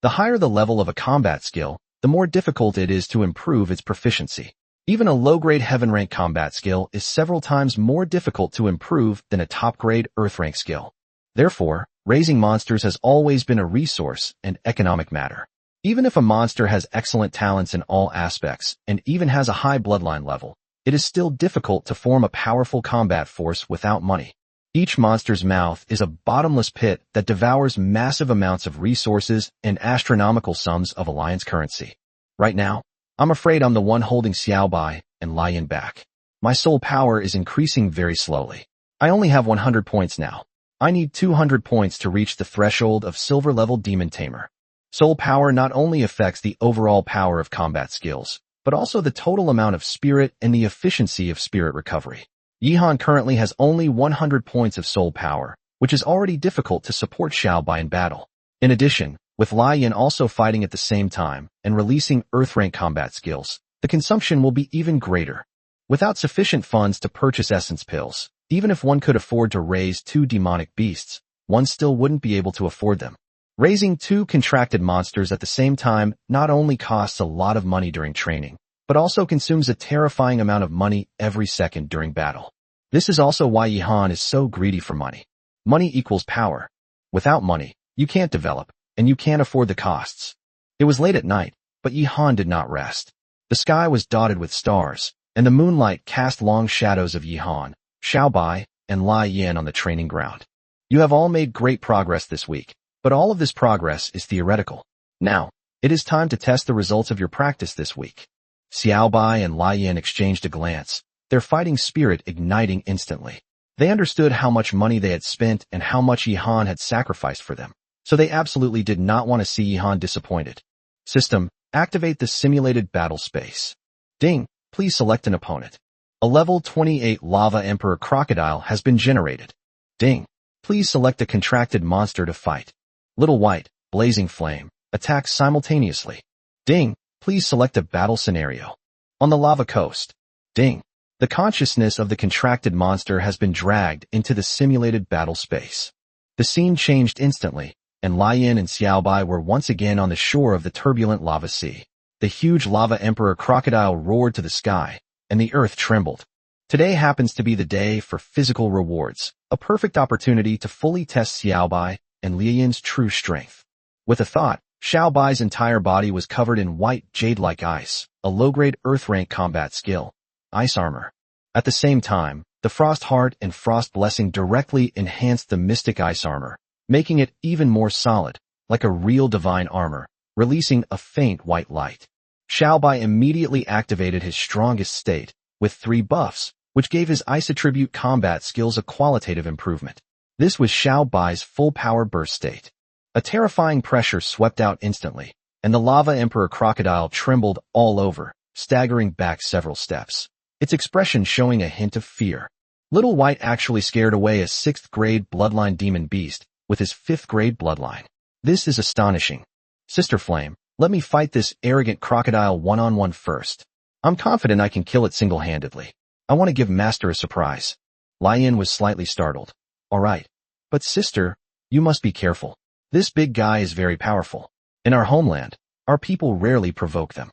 The higher the level of a combat skill, the more difficult it is to improve its proficiency. Even a low-grade heaven-rank combat skill is several times more difficult to improve than a top-grade earth-rank skill. Therefore, raising monsters has always been a resource and economic matter. Even if a monster has excellent talents in all aspects and even has a high bloodline level, it is still difficult to form a powerful combat force without money. Each monster's mouth is a bottomless pit that devours massive amounts of resources and astronomical sums of alliance currency. Right now, I'm afraid I'm the one holding Xiaobai and Ruian back. My soul power is increasing very slowly. I only have 100 points now. I need 200 points to reach the threshold of silver-level demon tamer. Soul power not only affects the overall power of combat skills, but also the total amount of spirit and the efficiency of spirit recovery. Yihan currently has only 100 points of soul power, which is already difficult to support Xiaobai in battle. In addition, with Ruian also fighting at the same time and releasing earth-rank combat skills, the consumption will be even greater. Without sufficient funds to purchase essence pills, even if one could afford to raise 2 demonic beasts, one still wouldn't be able to afford them. Raising 2 contracted monsters at the same time not only costs a lot of money during training, but also consumes a terrifying amount of money every second during battle. This is also why Yihan is so greedy for money. Money equals power. Without money, you can't develop, and you can't afford the costs. It was late at night, but Yihan did not rest. The sky was dotted with stars, and the moonlight cast long shadows of Yihan, Xiaobai, and Ruian on the training ground. You have all made great progress this week, but all of this progress is theoretical. Now, it is time to test the results of your practice this week. Xiaobai and Ruian exchanged a glance, their fighting spirit igniting instantly. They understood how much money they had spent and how much Yihan had sacrificed for them, so they absolutely did not want to see Yihan disappointed. System, activate the simulated battle space. Ding, please select an opponent. A level 28 Lava Emperor Crocodile has been generated. Ding, please select a contracted monster to fight. Little White, Blazing Flame, attacks simultaneously. Ding, please select a battle scenario. On the lava coast. Ding. The consciousness of the contracted monster has been dragged into the simulated battle space. The scene changed instantly, and Ruian and Xiaobai were once again on the shore of the turbulent lava sea. The huge lava emperor crocodile roared to the sky, and the earth trembled. Today happens to be the day for physical rewards, a perfect opportunity to fully test Xiaobai and Ruian's true strength. With a thought, Xiaobai's entire body was covered in white jade-like ice, a low-grade earth-rank combat skill. Ice armor. At the same time, the Frost Heart and Frost Blessing directly enhanced the mystic ice armor, making it even more solid, like a real divine armor, releasing a faint white light. Xiaobai immediately activated his strongest state, with 3 buffs, which gave his ice attribute combat skills a qualitative improvement. This was Xiaobai's full power burst state. A terrifying pressure swept out instantly, and the Lava Emperor Crocodile trembled all over, staggering back several steps, its expression showing a hint of fear. Little White actually scared away a 6th-grade bloodline demon beast with his 5th-grade bloodline. This is astonishing. Sister Flame, let me fight this arrogant crocodile one-on-one first. I'm confident I can kill it single-handedly. I want to give Master a surprise. Ruian was slightly startled. All right. But sister, you must be careful. This big guy is very powerful. In our homeland, our people rarely provoke them.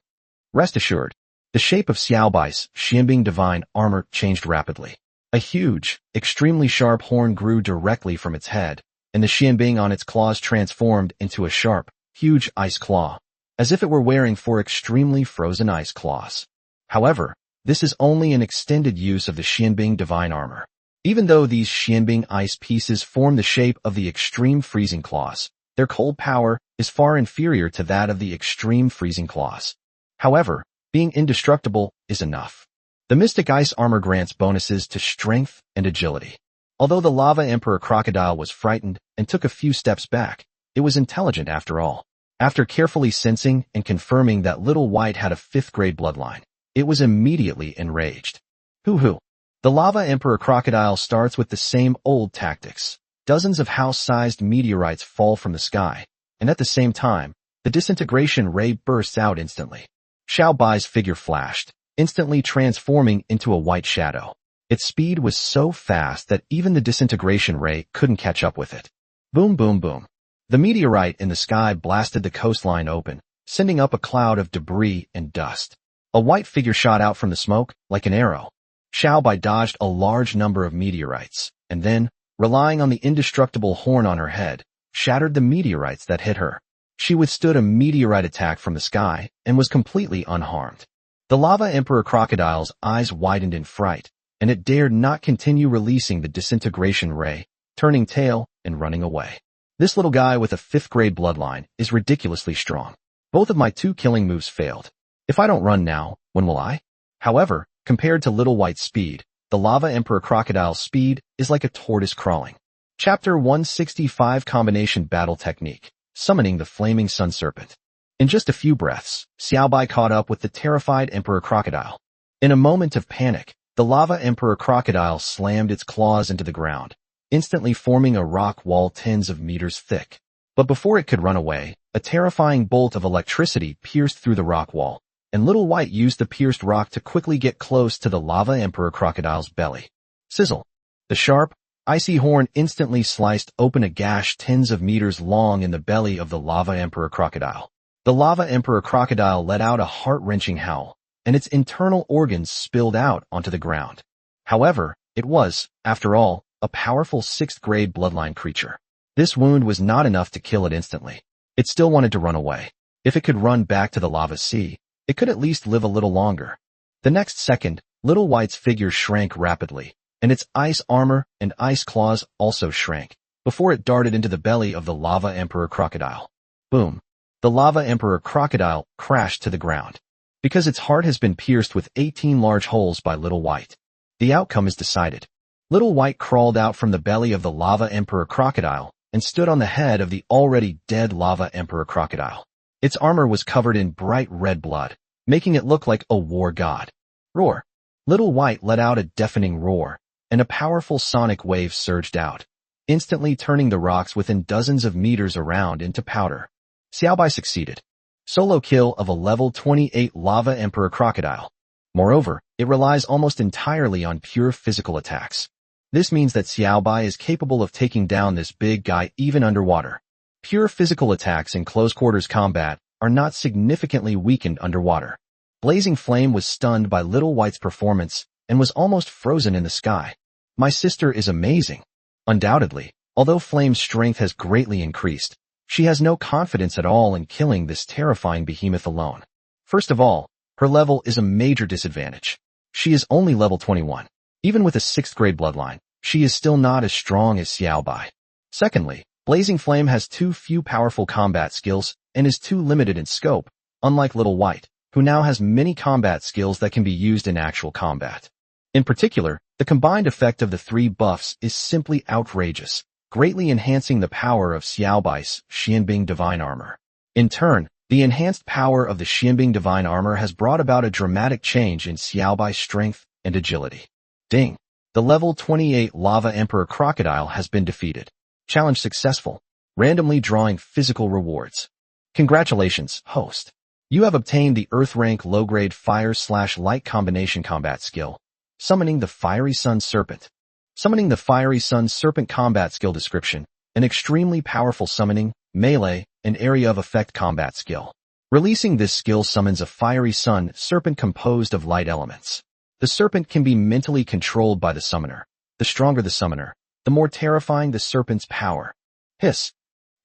Rest assured, the shape of Xiaobai's Xianbing divine armor changed rapidly. A huge, extremely sharp horn grew directly from its head, and the Xianbing on its claws transformed into a sharp, huge ice claw, as if it were wearing 4 extremely frozen ice claws. However, this is only an extended use of the Xianbing divine armor. Even though these Xianbing ice pieces form the shape of the extreme freezing claws, their cold power is far inferior to that of the extreme freezing claws. However, being indestructible is enough. The Mystic Ice armor grants bonuses to strength and agility. Although the Lava Emperor Crocodile was frightened and took a few steps back, it was intelligent after all. After carefully sensing and confirming that Little White had a 5th-grade bloodline, it was immediately enraged. Hoo-hoo. The Lava Emperor Crocodile starts with the same old tactics. Dozens of house-sized meteorites fall from the sky, and at the same time, the disintegration ray bursts out instantly. Xiaobai's figure flashed, instantly transforming into a white shadow. Its speed was so fast that even the disintegration ray couldn't catch up with it. Boom, boom, boom. The meteorite in the sky blasted the coastline open, sending up a cloud of debris and dust. A white figure shot out from the smoke like an arrow. Xiaobai dodged a large number of meteorites, and then, relying on the indestructible horn on her head, shattered the meteorites that hit her. She withstood a meteorite attack from the sky and was completely unharmed. The Lava Emperor Crocodile's eyes widened in fright, and it dared not continue releasing the disintegration ray, turning tail and running away. This little guy with a 5th grade bloodline is ridiculously strong. Both of my 2 killing moves failed. If I don't run now, when will I? However, compared to Little White's speed, the Lava Emperor Crocodile's speed is like a tortoise crawling. Chapter 165 Combination Battle Technique. Summoning the Flaming Sun Serpent. In just a few breaths, Xiaobai caught up with the terrified Emperor Crocodile. In a moment of panic, the Lava Emperor Crocodile slammed its claws into the ground, instantly forming a rock wall tens of meters thick. But before it could run away, a terrifying bolt of electricity pierced through the rock wall, and Little White used the pierced rock to quickly get close to the Lava Emperor Crocodile's belly. Sizzle! The sharp, icy horn instantly sliced open a gash tens of meters long in the belly of the Lava Emperor Crocodile. The Lava Emperor Crocodile let out a heart-wrenching howl, and its internal organs spilled out onto the ground. However, it was, after all, a powerful 6th grade bloodline creature. This wound was not enough to kill it instantly. It still wanted to run away. If it could run back to the lava sea, it could at least live a little longer. The next second, Little White's figure shrank rapidly, and its ice armor and ice claws also shrank, before it darted into the belly of the Lava Emperor Crocodile. Boom! The Lava Emperor Crocodile crashed to the ground. Because its heart has been pierced with 18 large holes by Little White. The outcome is decided. Little White crawled out from the belly of the Lava Emperor Crocodile and stood on the head of the already dead Lava Emperor Crocodile. Its armor was covered in bright red blood, making it look like a war god. Roar! Little White let out a deafening roar, and a powerful sonic wave surged out, instantly turning the rocks within dozens of meters around into powder. Xiaobai succeeded. Solo kill of a level 28 Lava Emperor Crocodile. Moreover, it relies almost entirely on pure physical attacks. This means that Xiaobai is capable of taking down this big guy even underwater. Pure physical attacks in close quarters combat are not significantly weakened underwater. Blazing Flame was stunned by Little White's performance and was almost frozen in the sky. My sister is amazing. Undoubtedly, although Flame's strength has greatly increased, she has no confidence at all in killing this terrifying behemoth alone. First of all, her level is a major disadvantage. She is only level 21. Even with a 6th grade bloodline, she is still not as strong as Xiaobai. Secondly, Blazing Flame has too few powerful combat skills and is too limited in scope, unlike Little White, who now has many combat skills that can be used in actual combat. In particular, the combined effect of the 3 buffs is simply outrageous, greatly enhancing the power of Xiaobai's Xianbing Divine Armor. In turn, the enhanced power of the Xianbing Divine Armor has brought about a dramatic change in Xiaobai's strength and agility. Ding! The level 28 Lava Emperor Crocodile has been defeated. Challenge successful. Randomly drawing physical rewards. Congratulations, host. You have obtained the Earth rank low-grade Fire/Light combination combat skill. Summoning the Fiery Sun Serpent. Summoning the Fiery Sun Serpent combat skill description. An extremely powerful summoning, melee, and area of effect combat skill. Releasing this skill summons a Fiery Sun Serpent composed of light elements. The serpent can be mentally controlled by the summoner. The stronger the summoner, the more terrifying the serpent's power. Hiss!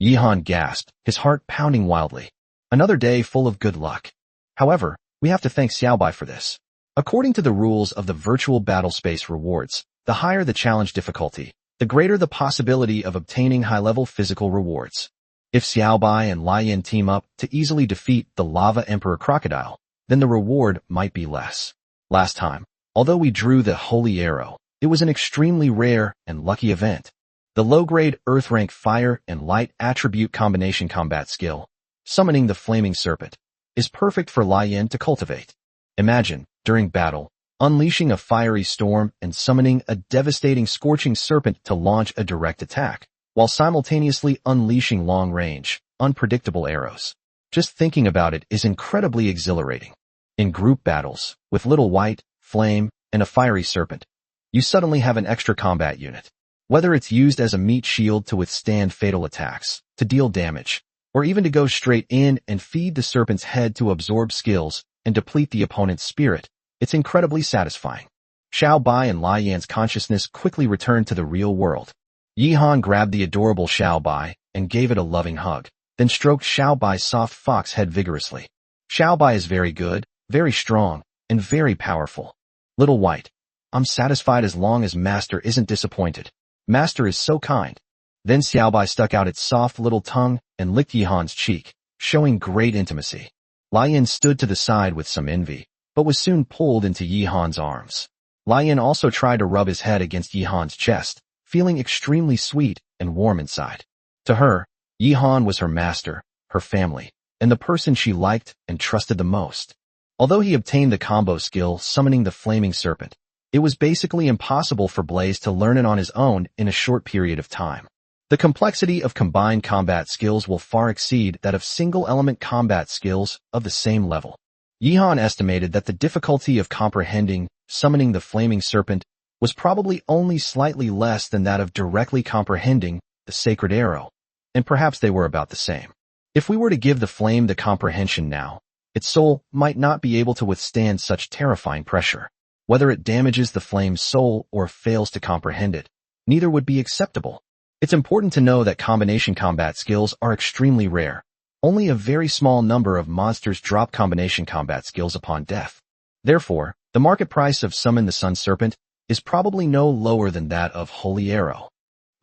Yihan gasped, his heart pounding wildly. Another day full of good luck. However, we have to thank Xiaobai for this. According to the rules of the virtual battle space rewards, the higher the challenge difficulty, the greater the possibility of obtaining high-level physical rewards. If Xiaobai and Lian team up to easily defeat the Lava Emperor Crocodile, then the reward might be less. Last time, although we drew the Holy Arrow, it was an extremely rare and lucky event. The low-grade Earth rank Fire and Light attribute combination combat skill, Summoning the Flaming Serpent, is perfect for Lian to cultivate. Imagine, during battle, unleashing a fiery storm and summoning a devastating scorching serpent to launch a direct attack, while simultaneously unleashing long-range, unpredictable arrows. Just thinking about it is incredibly exhilarating. In group battles, with Little White, Flame, and a fiery serpent, You suddenly have an extra combat unit. Whether it's used as a meat shield to withstand fatal attacks, to deal damage, or even to go straight in and feed the serpent's head to absorb skills and deplete the opponent's spirit, it's incredibly satisfying. Xiao Bai and Lai Yan's consciousness quickly returned to the real world. Yi Han grabbed the adorable Xiao Bai and gave it a loving hug, then stroked Xiao Bai's soft fox head vigorously. Xiao Bai is very good, very strong, and very powerful. Little White, I'm satisfied as long as Master isn't disappointed. Master is so kind. Then Xiao Bai stuck out its soft little tongue and licked Yi Han's cheek, showing great intimacy. Lai Yan stood to the side with some envy, but was soon pulled into Yi Han's arms. Lai Yan also tried to rub his head against Yi Han's chest, feeling extremely sweet and warm inside. To her, Yi Han was her master, her family, and the person she liked and trusted the most. Although he obtained the combo skill summoning the flaming serpent, it was basically impossible for Blaze to learn it on his own in a short period of time. The complexity of combined combat skills will far exceed that of single-element combat skills of the same level. Yi Han estimated that the difficulty of comprehending summoning the flaming serpent was probably only slightly less than that of directly comprehending the sacred arrow, and perhaps they were about the same. If we were to give the flame the comprehension now, its soul might not be able to withstand such terrifying pressure. Whether it damages the flame's soul or fails to comprehend it, neither would be acceptable. It's important to know that combination combat skills are extremely rare. Only a very small number of monsters drop combination combat skills upon death. Therefore, the market price of Summon the Sun Serpent is probably no lower than that of Holy Arrow.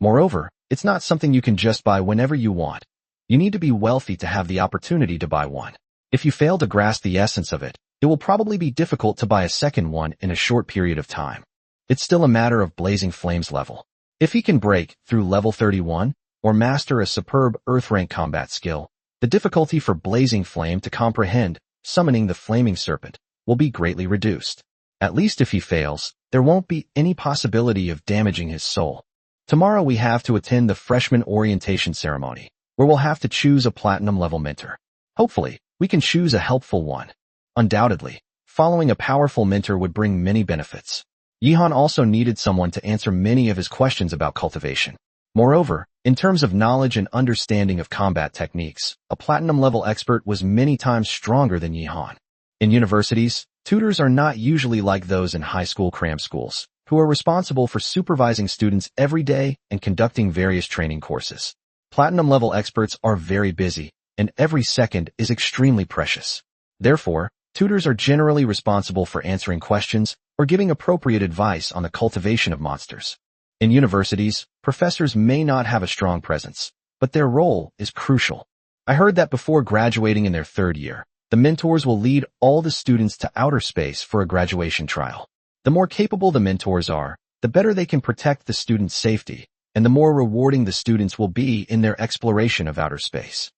Moreover, it's not something you can just buy whenever you want. You need to be wealthy to have the opportunity to buy one. If you fail to grasp the essence of it, it will probably be difficult to buy a second one in a short period of time. It's still a matter of Blazing Flame's level. If he can break through level 31 or master a superb Earth rank combat skill, the difficulty for Blazing Flame to comprehend summoning the flaming serpent will be greatly reduced. At least if he fails, there won't be any possibility of damaging his soul. Tomorrow we have to attend the freshman orientation ceremony, where we'll have to choose a platinum level mentor. Hopefully, we can choose a helpful one. Undoubtedly, following a powerful mentor would bring many benefits. Yi Han also needed someone to answer many of his questions about cultivation. Moreover, in terms of knowledge and understanding of combat techniques, a platinum-level expert was many times stronger than Yi Han. In universities, tutors are not usually like those in high school cram schools, who are responsible for supervising students every day and conducting various training courses. Platinum-level experts are very busy, and every second is extremely precious. Therefore, tutors are generally responsible for answering questions or giving appropriate advice on the cultivation of monsters. In universities, professors may not have a strong presence, but their role is crucial. I heard that before graduating in their third year, the mentors will lead all the students to outer space for a graduation trial. The more capable the mentors are, the better they can protect the students' safety, and the more rewarding the students will be in their exploration of outer space.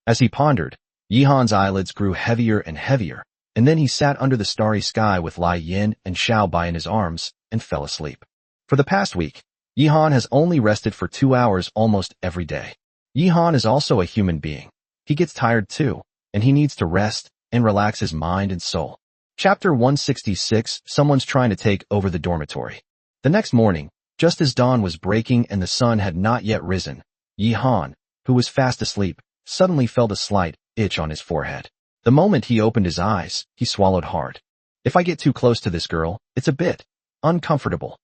As he pondered, Yi Han's eyelids grew heavier and heavier, and then he sat under the starry sky with Lai Yan and Xiao Bai in his arms and fell asleep. For the past week, Yi Han has only rested for 2 hours almost every day. Yi Han is also a human being. He gets tired too, and he needs to rest and relax his mind and soul. Chapter 166, Someone's Trying to Take Over the Dormitory. The next morning, just as dawn was breaking and the sun had not yet risen, Yi Han, who was fast asleep, suddenly felt a slight itch on his forehead. The moment he opened his eyes, he swallowed hard. If I get too close to this girl, it's a bit uncomfortable.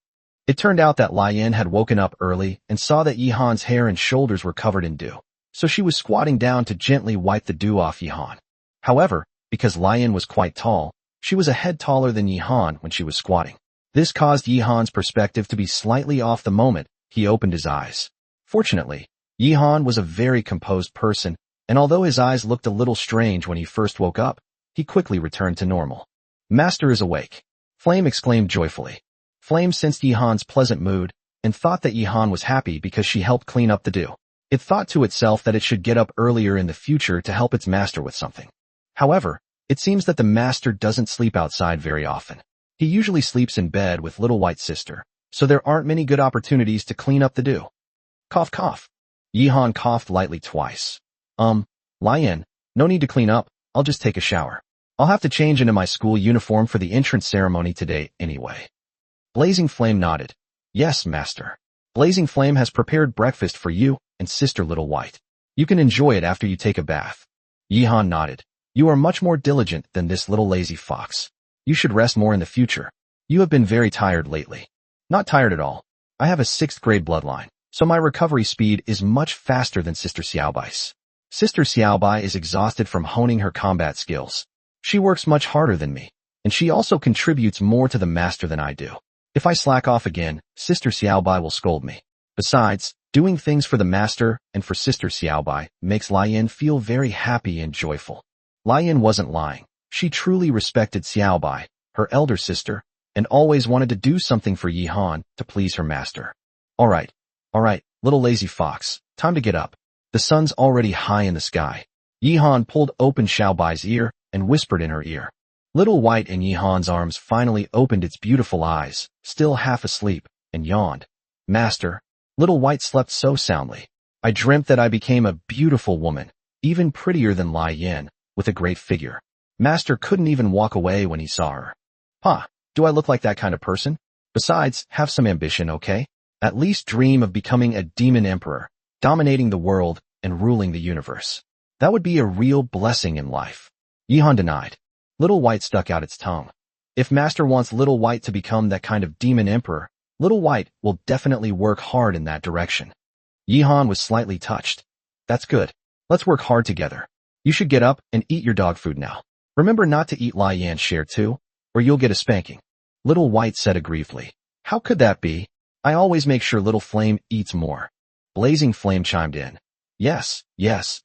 It turned out that Lai Yan had woken up early and saw that Yi Han's hair and shoulders were covered in dew, so she was squatting down to gently wipe the dew off Yi Han. However, because Lai Yan was quite tall, she was a head taller than Yi Han when she was squatting. This caused Yi Han's perspective to be slightly off the moment he opened his eyes. Fortunately, Yi Han was a very composed person, and although his eyes looked a little strange when he first woke up, he quickly returned to normal. Master is awake. Flame exclaimed joyfully. Flame sensed Yi Han's pleasant mood and thought that Yi Han was happy because she helped clean up the dew. It thought to itself that it should get up earlier in the future to help its master with something. However, it seems that the master doesn't sleep outside very often. He usually sleeps in bed with little white sister, so there aren't many good opportunities to clean up the dew. Cough cough. Yi Han coughed lightly twice. Lai Yan, no need to clean up, I'll just take a shower. I'll have to change into my school uniform for the entrance ceremony today anyway. Blazing Flame nodded. Yes, master. Blazing Flame has prepared breakfast for you and Sister Little White. You can enjoy it after you take a bath. Yihan nodded. You are much more diligent than this little lazy fox. You should rest more in the future. You have been very tired lately. Not tired at all. I have a 6th grade bloodline, so my recovery speed is much faster than Sister Xiaobai's. Sister Xiaobai is exhausted from honing her combat skills. She works much harder than me, and she also contributes more to the master than I do. If I slack off again, Sister Xiaobai will scold me. Besides, doing things for the master and for Sister Xiaobai makes Lian feel very happy and joyful. Lian wasn't lying. She truly respected Xiaobai, her elder sister, and always wanted to do something for Yihan to please her master. All right, little lazy fox, time to get up. The sun's already high in the sky. Yihan pulled open Xiaobai's ear and whispered in her ear. Little White in Yihan's arms finally opened its beautiful eyes, still half asleep, and yawned. Master, Little White slept so soundly. I dreamt that I became a beautiful woman, even prettier than Lai Yin, with a great figure. Master couldn't even walk away when he saw her. Do I look like that kind of person? Besides, have some ambition, okay? At least dream of becoming a demon emperor, dominating the world and ruling the universe. That would be a real blessing in life. Yihan denied. Little White stuck out its tongue. If Master wants Little White to become that kind of demon emperor, Little White will definitely work hard in that direction. Yihan was slightly touched. That's good. Let's work hard together. You should get up and eat your dog food now. Remember not to eat Lai Yan's share too, or you'll get a spanking. Little White said aggrievedly. How could that be? I always make sure Little Flame eats more. Blazing Flame chimed in. Yes,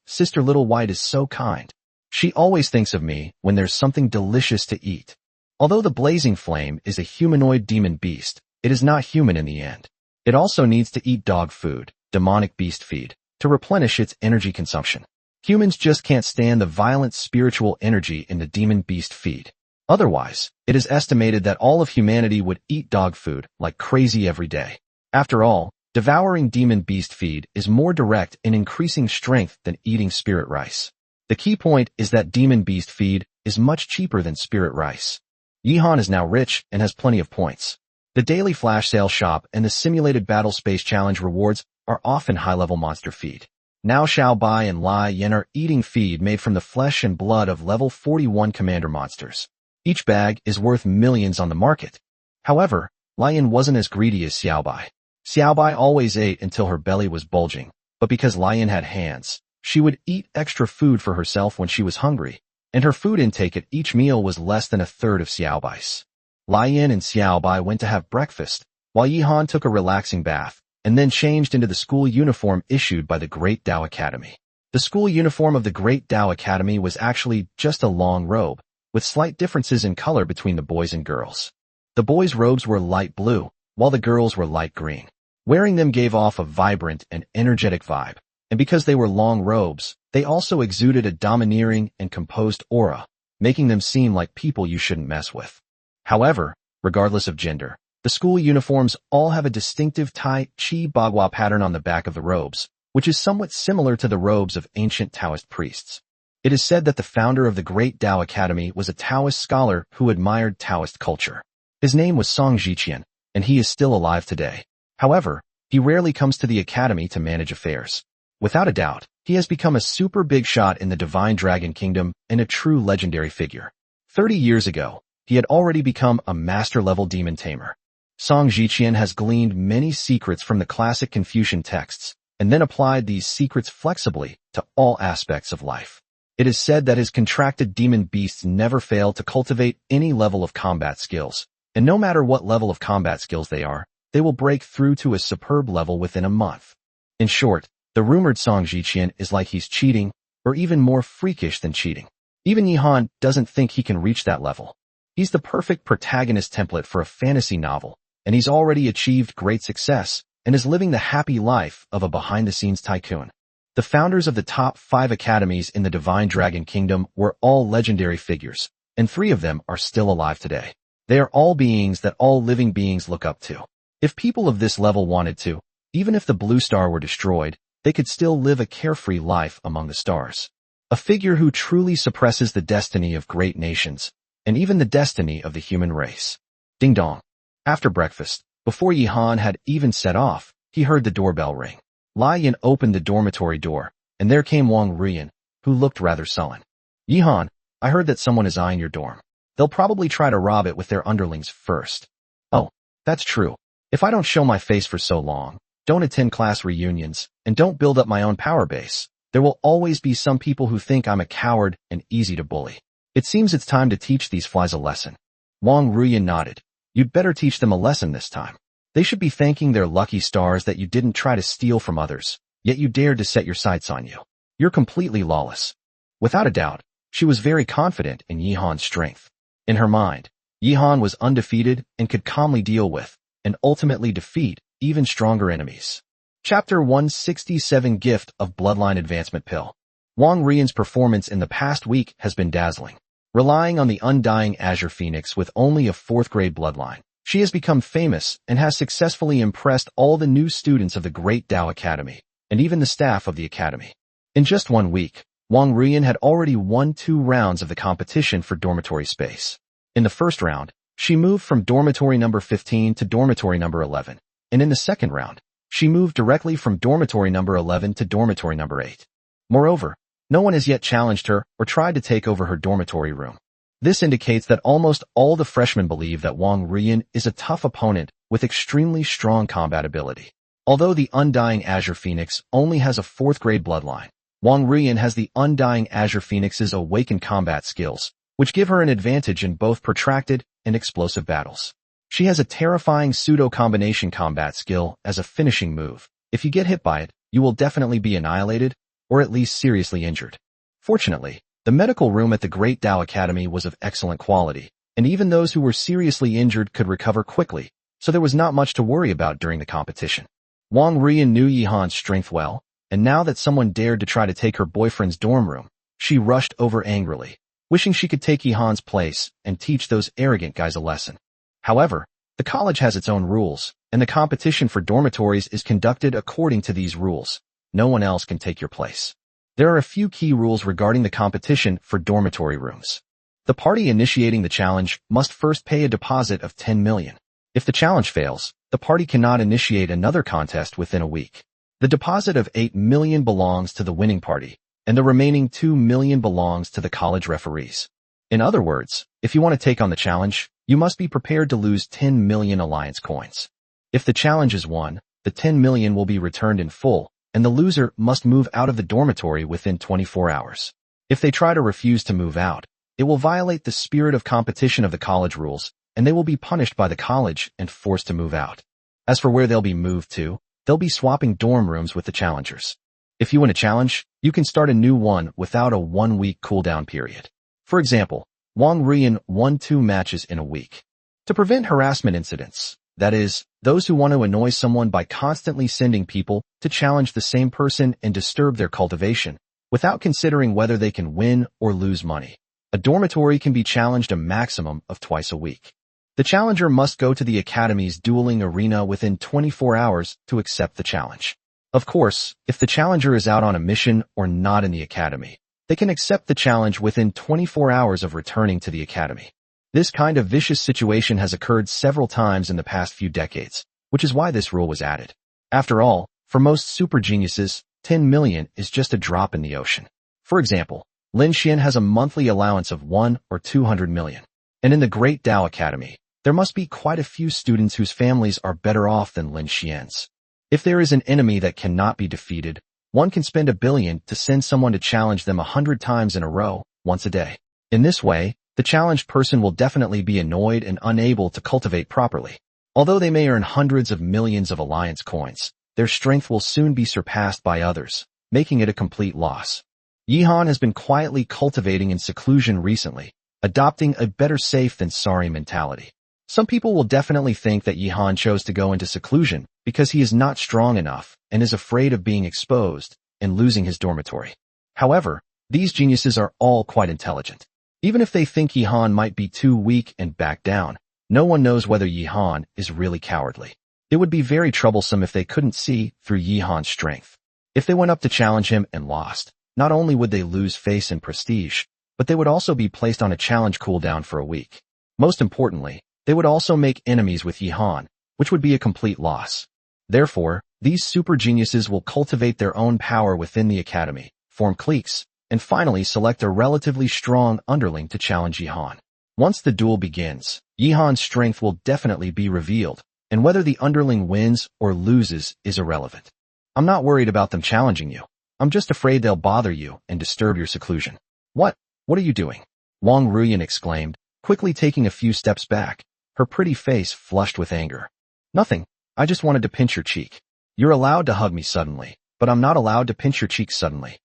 Sister Little White is so kind. She always thinks of me when there's something delicious to eat. Although the Blazing Flame is a humanoid demon beast, it is not human in the end. It also needs to eat dog food, demonic beast feed, to replenish its energy consumption. Humans just can't stand the violent spiritual energy in the demon beast feed. Otherwise, it is estimated that all of humanity would eat dog food like crazy every day. After all, devouring demon beast feed is more direct in increasing strength than eating spirit rice. The key point is that demon beast feed is much cheaper than spirit rice. Yihan is now rich and has plenty of points. The daily flash sale shop and the simulated battle space challenge rewards are often high-level monster feed. Now Xiaobai and Lai Yan are eating feed made from the flesh and blood of level 41 commander monsters. Each bag is worth millions on the market. However, Lai Yan wasn't as greedy as Xiaobai. Xiaobai always ate until her belly was bulging, but because Lai Yan had hands, she would eat extra food for herself when she was hungry, and her food intake at each meal was less than a third of Xiaobai's. Lai Yan and Xiaobai went to have breakfast, while Yihan took a relaxing bath, and then changed into the school uniform issued by the Great Tao Academy. The school uniform of the Great Tao Academy was actually just a long robe, with slight differences in color between the boys and girls. The boys' robes were light blue, while the girls were light green. Wearing them gave off a vibrant and energetic vibe, and because they were long robes, they also exuded a domineering and composed aura, making them seem like people you shouldn't mess with. However, regardless of gender, the school uniforms all have a distinctive Tai Chi Bagua pattern on the back of the robes, which is somewhat similar to the robes of ancient Taoist priests. It is said that the founder of the Great Tao Academy was a Taoist scholar who admired Taoist culture. His name was Song Jiqian, and he is still alive today. However, he rarely comes to the academy to manage affairs. Without a doubt, he has become a super big shot in the Divine Dragon Kingdom and a true legendary figure. 30 years ago, he had already become a master-level demon tamer. Song Jiqian has gleaned many secrets from the classic Confucian texts, and then applied these secrets flexibly to all aspects of life. It is said that his contracted demon beasts never fail to cultivate any level of combat skills, and no matter what level of combat skills they are, they will break through to a superb level within a month. In short, the rumored Song Jiqian is like he's cheating, or even more freakish than cheating. Even Yihan doesn't think he can reach that level. He's the perfect protagonist template for a fantasy novel, and he's already achieved great success and is living the happy life of a behind-the-scenes tycoon. The founders of the top 5 academies in the Divine Dragon Kingdom were all legendary figures, and 3 of them are still alive today. They are all beings that all living beings look up to. If people of this level wanted to, even if the blue star were destroyed, they could still live a carefree life among the stars. A figure who truly suppresses the destiny of great nations, and even the destiny of the human race. Ding dong. After breakfast, before Yihan had even set off, he heard the doorbell ring. Lian opened the dormitory door, and there came Wong Ruian, who looked rather sullen. Yihan, I heard that someone is eyeing your dorm. They'll probably try to rob it with their underlings first. Oh, that's true. If I don't show my face for so long, don't attend class reunions, and don't build up my own power base, there will always be some people who think I'm a coward and easy to bully. It seems it's time to teach these flies a lesson. Wong Ruian nodded. You'd better teach them a lesson this time. They should be thanking their lucky stars that you didn't try to steal from others, yet you dared to set your sights on you. You're completely lawless. Without a doubt, she was very confident in Yihan's strength. In her mind, Yihan was undefeated and could calmly deal with, and ultimately defeat, even stronger enemies. Chapter 167 Gift of Bloodline Advancement Pill. Wong Ruian's performance in the past week has been dazzling. Relying on the undying Azure Phoenix with only a 4th grade bloodline, she has become famous and has successfully impressed all the new students of the Great Tao Academy, and even the staff of the academy. In just 1 week, Wong Ruian had already won 2 rounds of the competition for dormitory space. In the first round, she moved from dormitory number 15 to dormitory number 11, and in the second round, she moved directly from dormitory number 11 to dormitory number 8. Moreover, no one has yet challenged her or tried to take over her dormitory room. This indicates that almost all the freshmen believe that Wong Ruian is a tough opponent with extremely strong combat ability. Although the Undying Azure Phoenix only has a 4th grade bloodline, Wong Ruian has the Undying Azure Phoenix's awakened combat skills, which give her an advantage in both protracted and explosive battles. She has a terrifying pseudo-combination combat skill as a finishing move. If you get hit by it, you will definitely be annihilated, or at least seriously injured. Fortunately, the medical room at the Great Tao Academy was of excellent quality, and even those who were seriously injured could recover quickly, so there was not much to worry about during the competition. Wong Ruian knew Yihan's strength well, and now that someone dared to try to take her boyfriend's dorm room, she rushed over angrily, wishing she could take Yihan's place and teach those arrogant guys a lesson. However, the college has its own rules, and the competition for dormitories is conducted according to these rules. No one else can take your place. There are a few key rules regarding the competition for dormitory rooms. The party initiating the challenge must first pay a deposit of 10 million. If the challenge fails, the party cannot initiate another contest within a week. The deposit of 8 million belongs to the winning party, and the remaining 2 million belongs to the college referees. In other words, if you want to take on the challenge, you must be prepared to lose 10 million alliance coins. If the challenge is won, the 10 million will be returned in full, and the loser must move out of the dormitory within 24 hours. If they try to refuse to move out, it will violate the spirit of competition of the college rules, and they will be punished by the college and forced to move out. As for where they'll be moved to, they'll be swapping dorm rooms with the challengers. If you win a challenge, you can start a new one without a 1-week cooldown period. For example, Wong Ruian won 2 matches in a week. To prevent harassment incidents, that is, those who want to annoy someone by constantly sending people to challenge the same person and disturb their cultivation, without considering whether they can win or lose money, a dormitory can be challenged a maximum of twice a week. The challenger must go to the academy's dueling arena within 24 hours to accept the challenge. Of course, if the challenger is out on a mission or not in the academy, they can accept the challenge within 24 hours of returning to the academy. This kind of vicious situation has occurred several times in the past few decades, which is why this rule was added. After all, for most super geniuses, 10 million is just a drop in the ocean. For example, Lin Xian has a monthly allowance of 1 or 200 million. And in the Great Tao Academy, there must be quite a few students whose families are better off than Lin Xian's. If there is an enemy that cannot be defeated, one can spend 1 billion to send someone to challenge them 100 times in a row, once a day. In this way, the challenged person will definitely be annoyed and unable to cultivate properly. Although they may earn hundreds of millions of alliance coins, their strength will soon be surpassed by others, making it a complete loss. Yihan has been quietly cultivating in seclusion recently, adopting a better safe than sorry mentality. Some people will definitely think that Yihan chose to go into seclusion because he is not strong enough and is afraid of being exposed and losing his dormitory. However, these geniuses are all quite intelligent. Even if they think Yihan might be too weak and back down, no one knows whether Yihan is really cowardly. It would be very troublesome if they couldn't see through Yihan's strength. If they went up to challenge him and lost, not only would they lose face and prestige, but they would also be placed on a challenge cooldown for a week. Most importantly, They would also make enemies with Yihan, which would be a complete loss. Therefore, these super geniuses will cultivate their own power within the academy, form cliques, and finally select a relatively strong underling to challenge Yihan. Once the duel begins, Yihan's strength will definitely be revealed, and whether the underling wins or loses is irrelevant. I'm not worried about them challenging you. I'm just afraid they'll bother you and disturb your seclusion. What are you doing? Wong Ruian exclaimed, quickly taking a few steps back, her pretty face flushed with anger. Nothing, I just wanted to pinch your cheek. You're allowed to hug me suddenly, but I'm not allowed to pinch your cheek suddenly.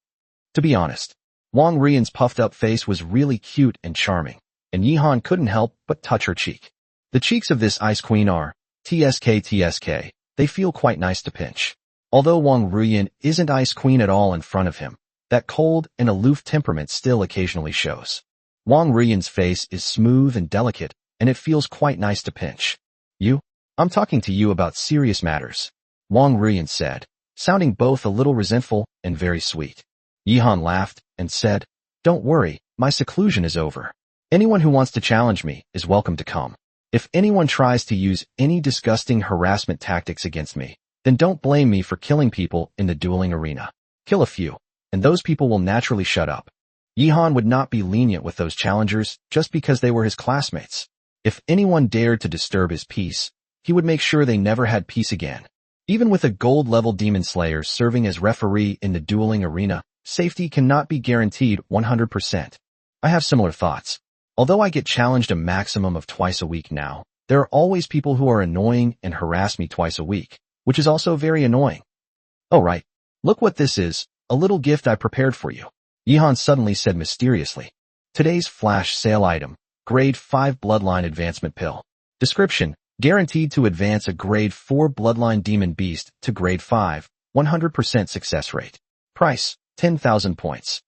To be honest, Wong Ruian's puffed up face was really cute and charming, and Yihan couldn't help but touch her cheek. The cheeks of this Ice Queen are, TSK, they feel quite nice to pinch. Although Wong Ruian isn't Ice Queen at all in front of him, that cold and aloof temperament still occasionally shows. Wong Ruian's face is smooth and delicate, and it feels quite nice to pinch. I'm talking to you about serious matters, Wong Ruian said, sounding both a little resentful and very sweet. Yihan laughed and said, Don't worry, my seclusion is over. Anyone who wants to challenge me is welcome to come. If anyone tries to use any disgusting harassment tactics against me, then don't blame me for killing people in the dueling arena. Kill a few, and those people will naturally shut up. Yihan would not be lenient with those challengers just because they were his classmates. If anyone dared to disturb his peace, he would make sure they never had peace again. Even with a gold-level demon slayer serving as referee in the dueling arena, safety cannot be guaranteed 100%. I have similar thoughts. Although I get challenged a maximum of twice a week now, there are always people who are annoying and harass me twice a week, which is also very annoying. Oh right, look what this is, a little gift I prepared for you, Yihan suddenly said mysteriously. Today's flash sale item, Grade 5 Bloodline Advancement Pill. Description: guaranteed to advance a Grade 4 Bloodline Demon Beast to Grade 5, 100% success rate. Price: 10,000 points.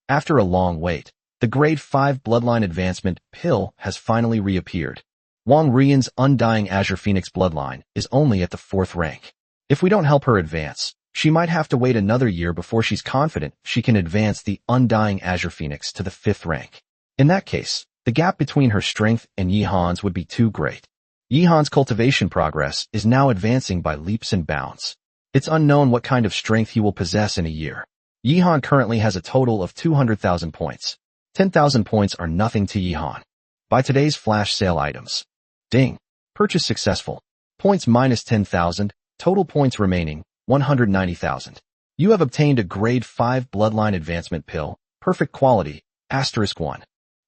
After a long wait, the Grade 5 Bloodline Advancement Pill has finally reappeared. Wong Ruian's Undying Azure Phoenix Bloodline is only at the 4th rank. If we don't help her advance, she might have to wait another year before she's confident she can advance the Undying Azure Phoenix to the 5th rank. In that case, the gap between her strength and Yihan's would be too great. Yihan's cultivation progress is now advancing by leaps and bounds. It's unknown what kind of strength he will possess in a year. Yihan currently has a total of 200,000 points. 10,000 points are nothing to Yihan. Buy today's flash sale items. Ding. Purchase successful. Points minus 10,000, total points remaining, 190,000. You have obtained a Grade 5 Bloodline Advancement Pill, perfect quality, *1.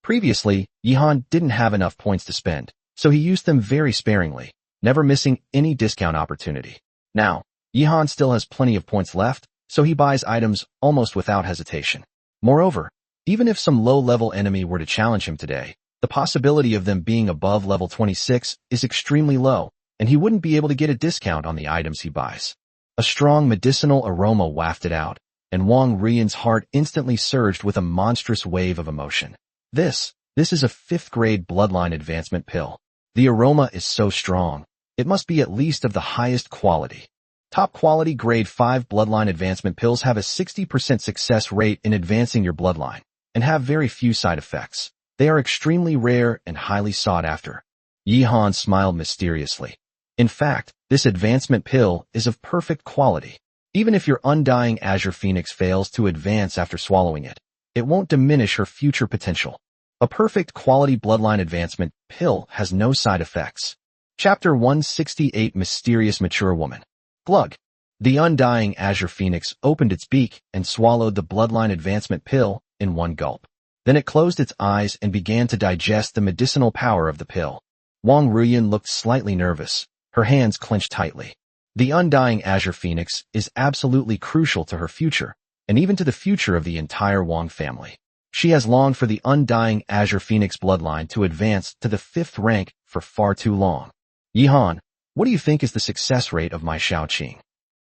Previously, Yihan didn't have enough points to spend, so he used them very sparingly, never missing any discount opportunity. Now, Yihan still has plenty of points left, so he buys items almost without hesitation. Moreover, even if some low-level enemy were to challenge him today, the possibility of them being above level 26 is extremely low, and he wouldn't be able to get a discount on the items he buys. A strong medicinal aroma wafted out, and Wong Ruian's heart instantly surged with a monstrous wave of emotion. This is a 5th grade Bloodline Advancement Pill. The aroma is so strong, it must be at least of the highest quality. Top quality Grade 5 Bloodline Advancement Pills have a 60% success rate in advancing your bloodline, and have very few side effects. They are extremely rare and highly sought after. Yihan smiled mysteriously. In fact, this advancement pill is of perfect quality. Even if your Undying Azure Phoenix fails to advance after swallowing it, it won't diminish her future potential. A perfect quality bloodline advancement pill has no side effects. Chapter 168 Mysterious Mature Woman. Glug. The Undying Azure Phoenix opened its beak and swallowed the bloodline advancement pill in one gulp. Then it closed its eyes and began to digest the medicinal power of the pill. Wong Ruian looked slightly nervous, her hands clenched tightly. The Undying Azure Phoenix is absolutely crucial to her future, and even to the future of the entire Wong family. She has longed for the Undying Azure Phoenix bloodline to advance to the 5th rank for far too long. Yihan, what do you think is the success rate of my Shaoqing?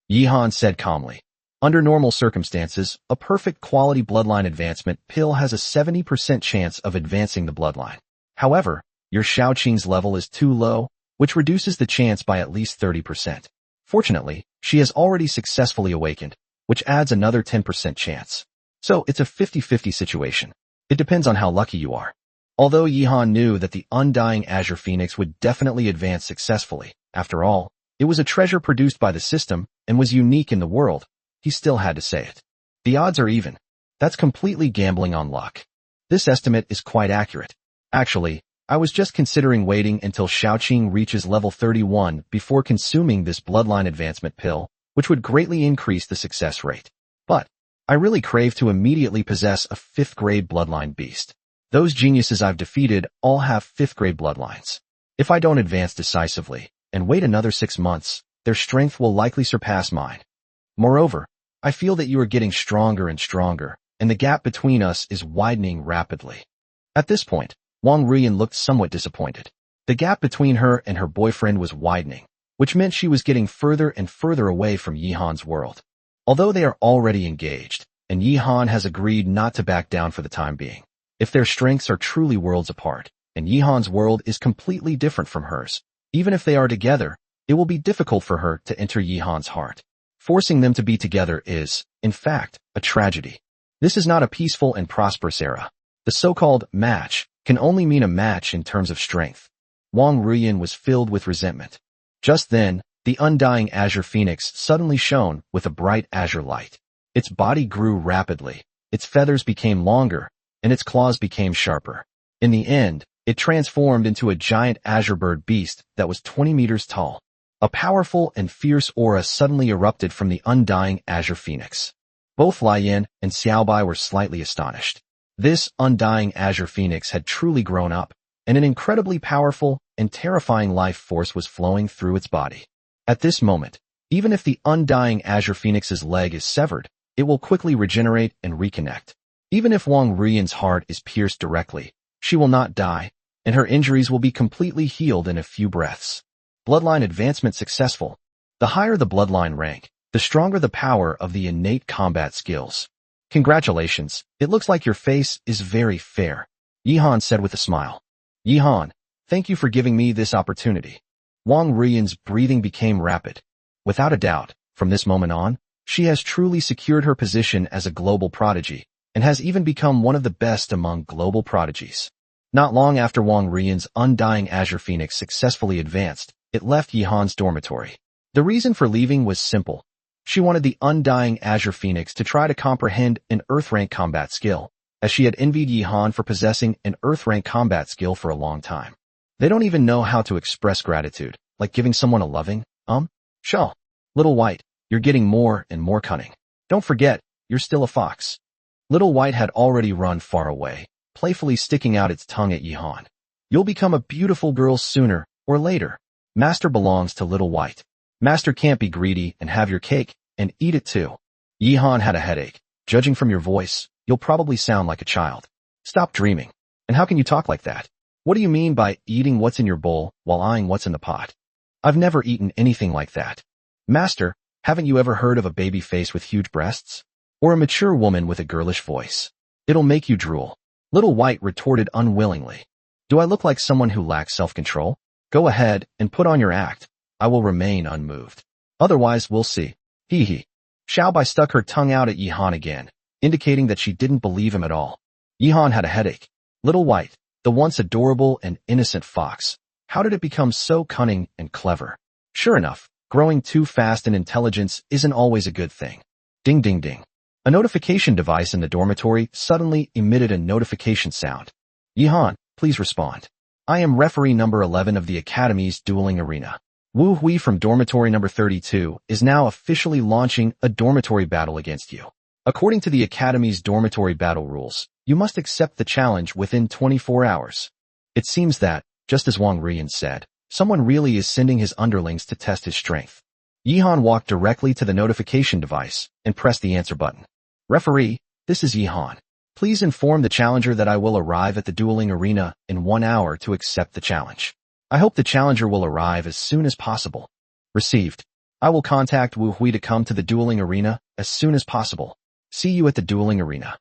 Yihan said calmly. Under normal circumstances, a perfect quality bloodline advancement pill has a 70% chance of advancing the bloodline. However, your Shaoqing's level is too low, which reduces the chance by at least 30%. Fortunately, she has already successfully awakened, which adds another 10% chance. So it's a 50-50 situation. It depends on how lucky you are. Although Yihan knew that the undying Azure Phoenix would definitely advance successfully, after all, it was a treasure produced by the system and was unique in the world, he still had to say it. The odds are even. That's completely gambling on luck. This estimate is quite accurate. Actually, I was just considering waiting until Xiaoqing reaches level 31 before consuming this bloodline advancement pill, which would greatly increase the success rate. But I really crave to immediately possess a 5th grade bloodline beast. Those geniuses I've defeated all have 5th grade bloodlines. If I don't advance decisively and wait another 6 months, their strength will likely surpass mine. Moreover, I feel that you are getting stronger and stronger, and the gap between us is widening rapidly. At this point, Wong Ruian looked somewhat disappointed. The gap between her and her boyfriend was widening, which meant she was getting further and further away from Yihan's world. Although they are already engaged, and Yihan has agreed not to back down for the time being, if their strengths are truly worlds apart, and Yihan's world is completely different from hers, even if they are together, it will be difficult for her to enter Yihan's heart. Forcing them to be together is, in fact, a tragedy. This is not a peaceful and prosperous era. The so-called match can only mean a match in terms of strength. Wong Ruian was filled with resentment. Just then, the undying Azure Phoenix suddenly shone with a bright azure light. Its body grew rapidly, its feathers became longer, and its claws became sharper. In the end, it transformed into a giant azure bird beast that was 20 meters tall. A powerful and fierce aura suddenly erupted from the undying Azure Phoenix. Both Lian and Xiaobai were slightly astonished. This undying Azure Phoenix had truly grown up, and an incredibly powerful and terrifying life force was flowing through its body. At this moment, even if the undying Azure Phoenix's leg is severed, it will quickly regenerate and reconnect. Even if Wong Ruian's heart is pierced directly, she will not die, and her injuries will be completely healed in a few breaths. Bloodline advancement successful. The higher the bloodline rank, the stronger the power of the innate combat skills. Congratulations, it looks like your face is very fair, Yihan said with a smile. Yihan, thank you for giving me this opportunity. Wong Ruian's breathing became rapid. Without a doubt, from this moment on, she has truly secured her position as a global prodigy, and has even become one of the best among global prodigies. Not long after Wong Ruian's undying Azure Phoenix successfully advanced, it left Yihan's dormitory. The reason for leaving was simple. She wanted the undying Azure Phoenix to try to comprehend an Earth-rank combat skill, as she had envied Yihan for possessing an Earth-rank combat skill for a long time. They don't even know how to express gratitude, like giving someone a loving, shell. Little White, you're getting more and more cunning. Don't forget, you're still a fox. Little White had already run far away, playfully sticking out its tongue at Yihan. You'll become a beautiful girl sooner or later. Master belongs to Little White. Master can't be greedy and have your cake, and eat it too. Yihan had a headache. Judging from your voice, you'll probably sound like a child. Stop dreaming. And how can you talk like that? What do you mean by eating what's in your bowl while eyeing what's in the pot? I've never eaten anything like that. Master, haven't you ever heard of a baby face with huge breasts? Or a mature woman with a girlish voice? It'll make you drool. Little White retorted unwillingly. Do I look like someone who lacks self-control? Go ahead and put on your act. I will remain unmoved. Otherwise, we'll see. Hee hee. Xiaobai stuck her tongue out at Yihan again, indicating that she didn't believe him at all. Yihan had a headache. Little White, the once adorable and innocent fox, how did it become so cunning and clever? Sure enough, growing too fast in intelligence isn't always a good thing. Ding ding ding. A notification device in the dormitory suddenly emitted a notification sound. Yihan, please respond. I am referee number 11 of the Academy's dueling arena. Wu Hui from dormitory number 32 is now officially launching a dormitory battle against you. According to the Academy's dormitory battle rules, you must accept the challenge within 24 hours. It seems that, just as Wong Ruian said, someone really is sending his underlings to test his strength. Yihan walked directly to the notification device and pressed the answer button. Referee, this is Yihan. Please inform the challenger that I will arrive at the dueling arena in 1 hour to accept the challenge. I hope the challenger will arrive as soon as possible. Received. I will contact Wu Hui to come to the dueling arena as soon as possible. See you at the dueling arena.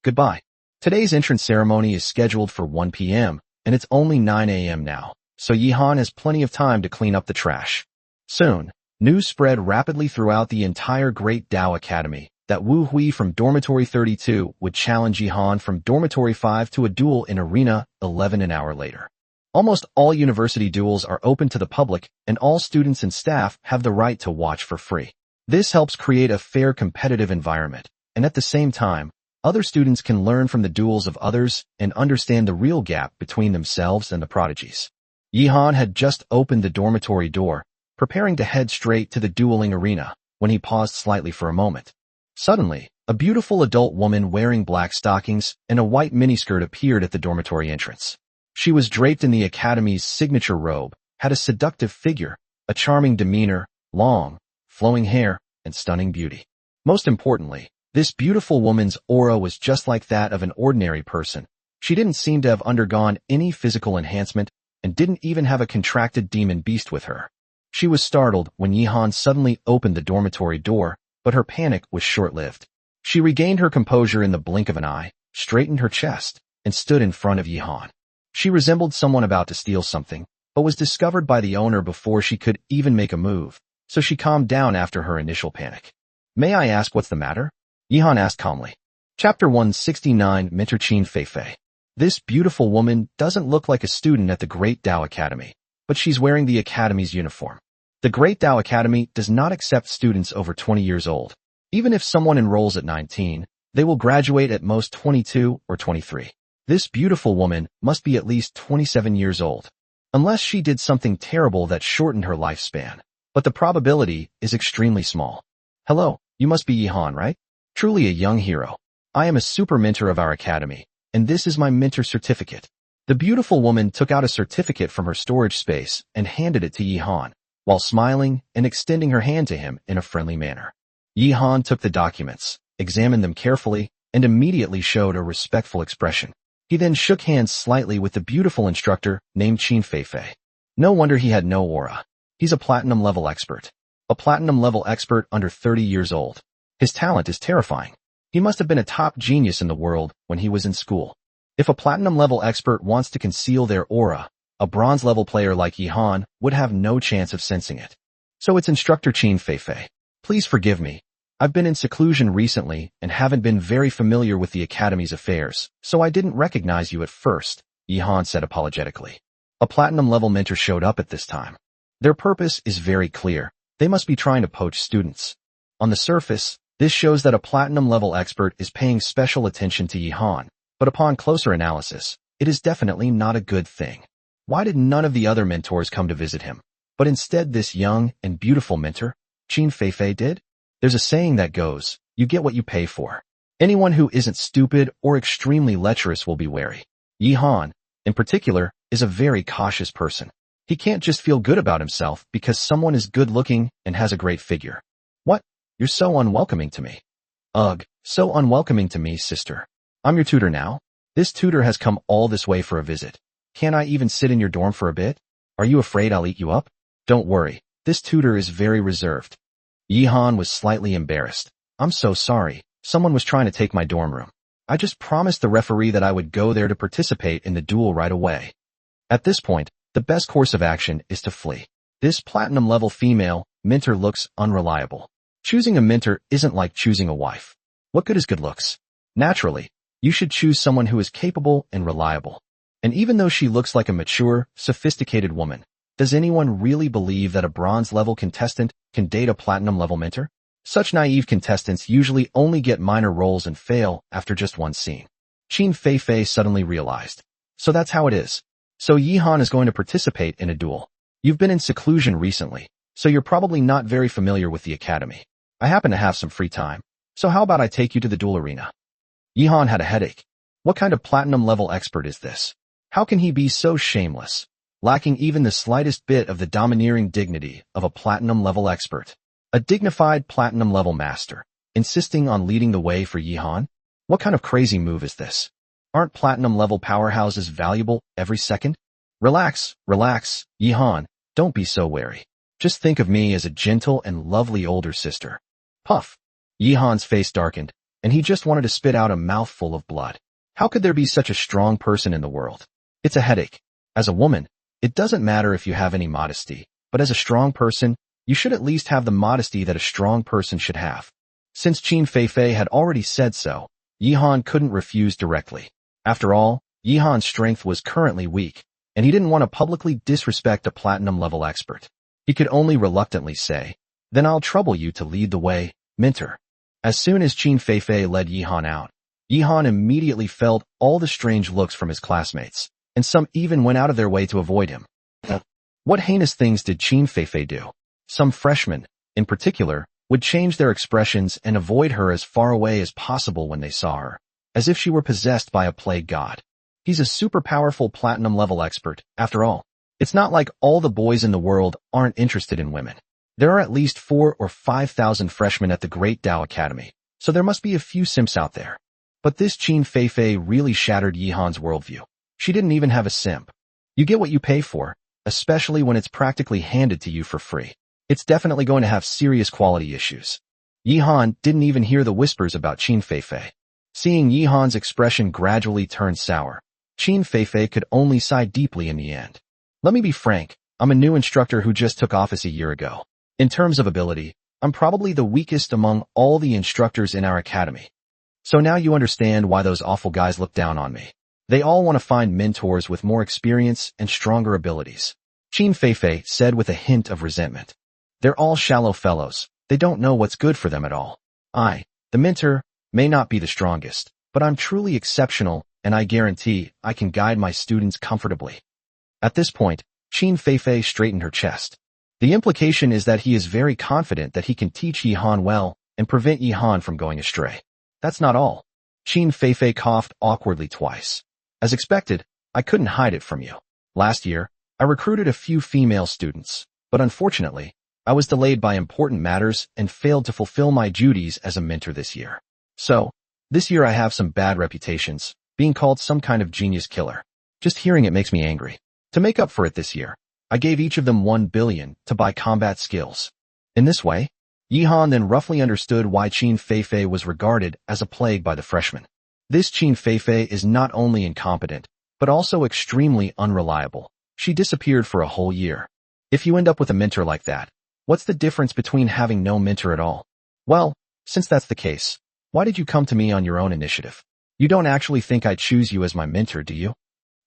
Goodbye. Today's entrance ceremony is scheduled for 1 p.m., and it's only 9 a.m. now, so Yihan has plenty of time to clean up the trash. Soon, news spread rapidly throughout the entire Great Tao Academy that Wu Hui from Dormitory 32 would challenge Yihan from Dormitory 5 to a duel in Arena 11 an hour later. Almost all university duels are open to the public, and all students and staff have the right to watch for free. This helps create a fair competitive environment, and at the same time, other students can learn from the duels of others and understand the real gap between themselves and the prodigies. Yihan had just opened the dormitory door, preparing to head straight to the dueling arena, when he paused slightly for a moment. Suddenly, a beautiful adult woman wearing black stockings and a white miniskirt appeared at the dormitory entrance. She was draped in the academy's signature robe, had a seductive figure, a charming demeanor, long, flowing hair, and stunning beauty. Most importantly, this beautiful woman's aura was just like that of an ordinary person. She didn't seem to have undergone any physical enhancement and didn't even have a contracted demon beast with her. She was startled when Yihan suddenly opened the dormitory door, but her panic was short-lived. She regained her composure in the blink of an eye, straightened her chest, and stood in front of Yihan. She resembled someone about to steal something, but was discovered by the owner before she could even make a move, so she calmed down after her initial panic. "May I ask what's the matter?" Yihan asked calmly. Chapter 169, Mentor Qin Feifei. This beautiful woman doesn't look like a student at the Great Tao Academy, but she's wearing the academy's uniform. The Great Tao Academy does not accept students over 20 years old. Even if someone enrolls at 19, they will graduate at most 22 or 23. This beautiful woman must be at least 27 years old, unless she did something terrible that shortened her lifespan. But the probability is extremely small. "Hello, you must be Yihan, right? Truly a young hero. I am a super mentor of our academy, and this is my mentor certificate." The beautiful woman took out a certificate from her storage space and handed it to Yihan, while smiling and extending her hand to him in a friendly manner. Yihan took the documents, examined them carefully, and immediately showed a respectful expression. He then shook hands slightly with the beautiful instructor named Qin Feifei. No wonder he had no aura. He's a platinum-level expert. A platinum-level expert under 30 years old. His talent is terrifying. He must have been a top genius in the world when he was in school. If a platinum-level expert wants to conceal their aura, a bronze-level player like Yihan would have no chance of sensing it. "So it's Instructor Qin Feifei. Please forgive me. I've been in seclusion recently and haven't been very familiar with the Academy's affairs, so I didn't recognize you at first," Yihan said apologetically. A platinum-level mentor showed up at this time. Their purpose is very clear. They must be trying to poach students. On the surface, this shows that a platinum-level expert is paying special attention to Yihan, but upon closer analysis, it is definitely not a good thing. Why did none of the other mentors come to visit him, but instead this young and beautiful mentor, Qin Feifei, did? There's a saying that goes, "You get what you pay for." Anyone who isn't stupid or extremely lecherous will be wary. Yihan, in particular, is a very cautious person. He can't just feel good about himself because someone is good-looking and has a great figure. "What? You're so unwelcoming to me." "Ugh, so unwelcoming to me, sister. I'm your tutor now. This tutor has come all this way for a visit. Can't I even sit in your dorm for a bit? Are you afraid I'll eat you up?" "Don't worry, this tutor is very reserved." Yihan was slightly embarrassed. "I'm so sorry, someone was trying to take my dorm room. I just promised the referee that I would go there to participate in the duel right away." At this point, the best course of action is to flee. This platinum-level female mentor looks unreliable. Choosing a mentor isn't like choosing a wife. What good is good looks? Naturally, you should choose someone who is capable and reliable. And even though she looks like a mature, sophisticated woman, does anyone really believe that a bronze-level contestant can date a platinum-level mentor? Such naive contestants usually only get minor roles and fail after just one scene. Qin Feifei suddenly realized. So that's how it is. So Yihan is going to participate in a duel. You've been in seclusion recently, so you're probably not very familiar with the academy. I happen to have some free time, so how about I take you to the duel arena? Yihan had a headache. What kind of platinum-level expert is this? How can he be so shameless, lacking even the slightest bit of the domineering dignity of a platinum-level expert? A dignified platinum-level master, insisting on leading the way for Yihan? What kind of crazy move is this? Aren't platinum-level powerhouses valuable every second? Relax, Yihan, don't be so wary. Just think of me as a gentle and lovely older sister. Puff. Yihan's face darkened, and he just wanted to spit out a mouthful of blood. How could there be such a strong person in the world? It's a headache. As a woman, it doesn't matter if you have any modesty, but as a strong person, you should at least have the modesty that a strong person should have. Since Qin Feifei had already said so, Yihan couldn't refuse directly. After all, Yihan's strength was currently weak, and he didn't want to publicly disrespect a platinum-level expert. He could only reluctantly say, "Then I'll trouble you to lead the way, mentor." As soon as Qin Feifei led Yihan out, Yihan immediately felt all the strange looks from his classmates, and some even went out of their way to avoid him. What heinous things did Qin Feifei do? Some freshmen, in particular, would change their expressions and avoid her as far away as possible when they saw her, as if she were possessed by a plague god. He's a super powerful platinum-level expert, after all. It's not like all the boys in the world aren't interested in women. There are at least 4,000 or 5,000 freshmen at the Great Tao Academy, so there must be a few simps out there. But this Qin Feifei really shattered Yihan's worldview. She didn't even have a simp. You get what you pay for, especially when it's practically handed to you for free. It's definitely going to have serious quality issues. Yihan didn't even hear the whispers about Qin Feifei. Seeing Yihan's expression gradually turn sour, Qin Feifei could only sigh deeply in the end. Let me be frank, I'm a new instructor who just took office a year ago. In terms of ability, I'm probably the weakest among all the instructors in our academy. So now you understand why those awful guys look down on me. They all want to find mentors with more experience and stronger abilities. Qin Feifei said with a hint of resentment. They're all shallow fellows. They don't know what's good for them at all. I, the mentor, may not be the strongest, but I'm truly exceptional, and I guarantee I can guide my students comfortably. At this point, Qin Feifei straightened her chest. The implication is that he is very confident that he can teach Yihan well and prevent Yihan from going astray. That's not all. Qin Feifei coughed awkwardly twice. As expected, I couldn't hide it from you. Last year, I recruited a few female students, but unfortunately, I was delayed by important matters and failed to fulfill my duties as a mentor this year. So, this year I have some bad reputations, being called some kind of genius killer. Just hearing it makes me angry. To make up for it this year, I gave each of them 1 billion to buy combat skills. In this way, Yihan then roughly understood why Qin Feifei was regarded as a plague by the freshmen. This Qin Feifei is not only incompetent, but also extremely unreliable. She disappeared for a whole year. If you end up with a mentor like that, what's the difference between having no mentor at all? Well, since that's the case, why did you come to me on your own initiative? You don't actually think I'd choose you as my mentor, do you?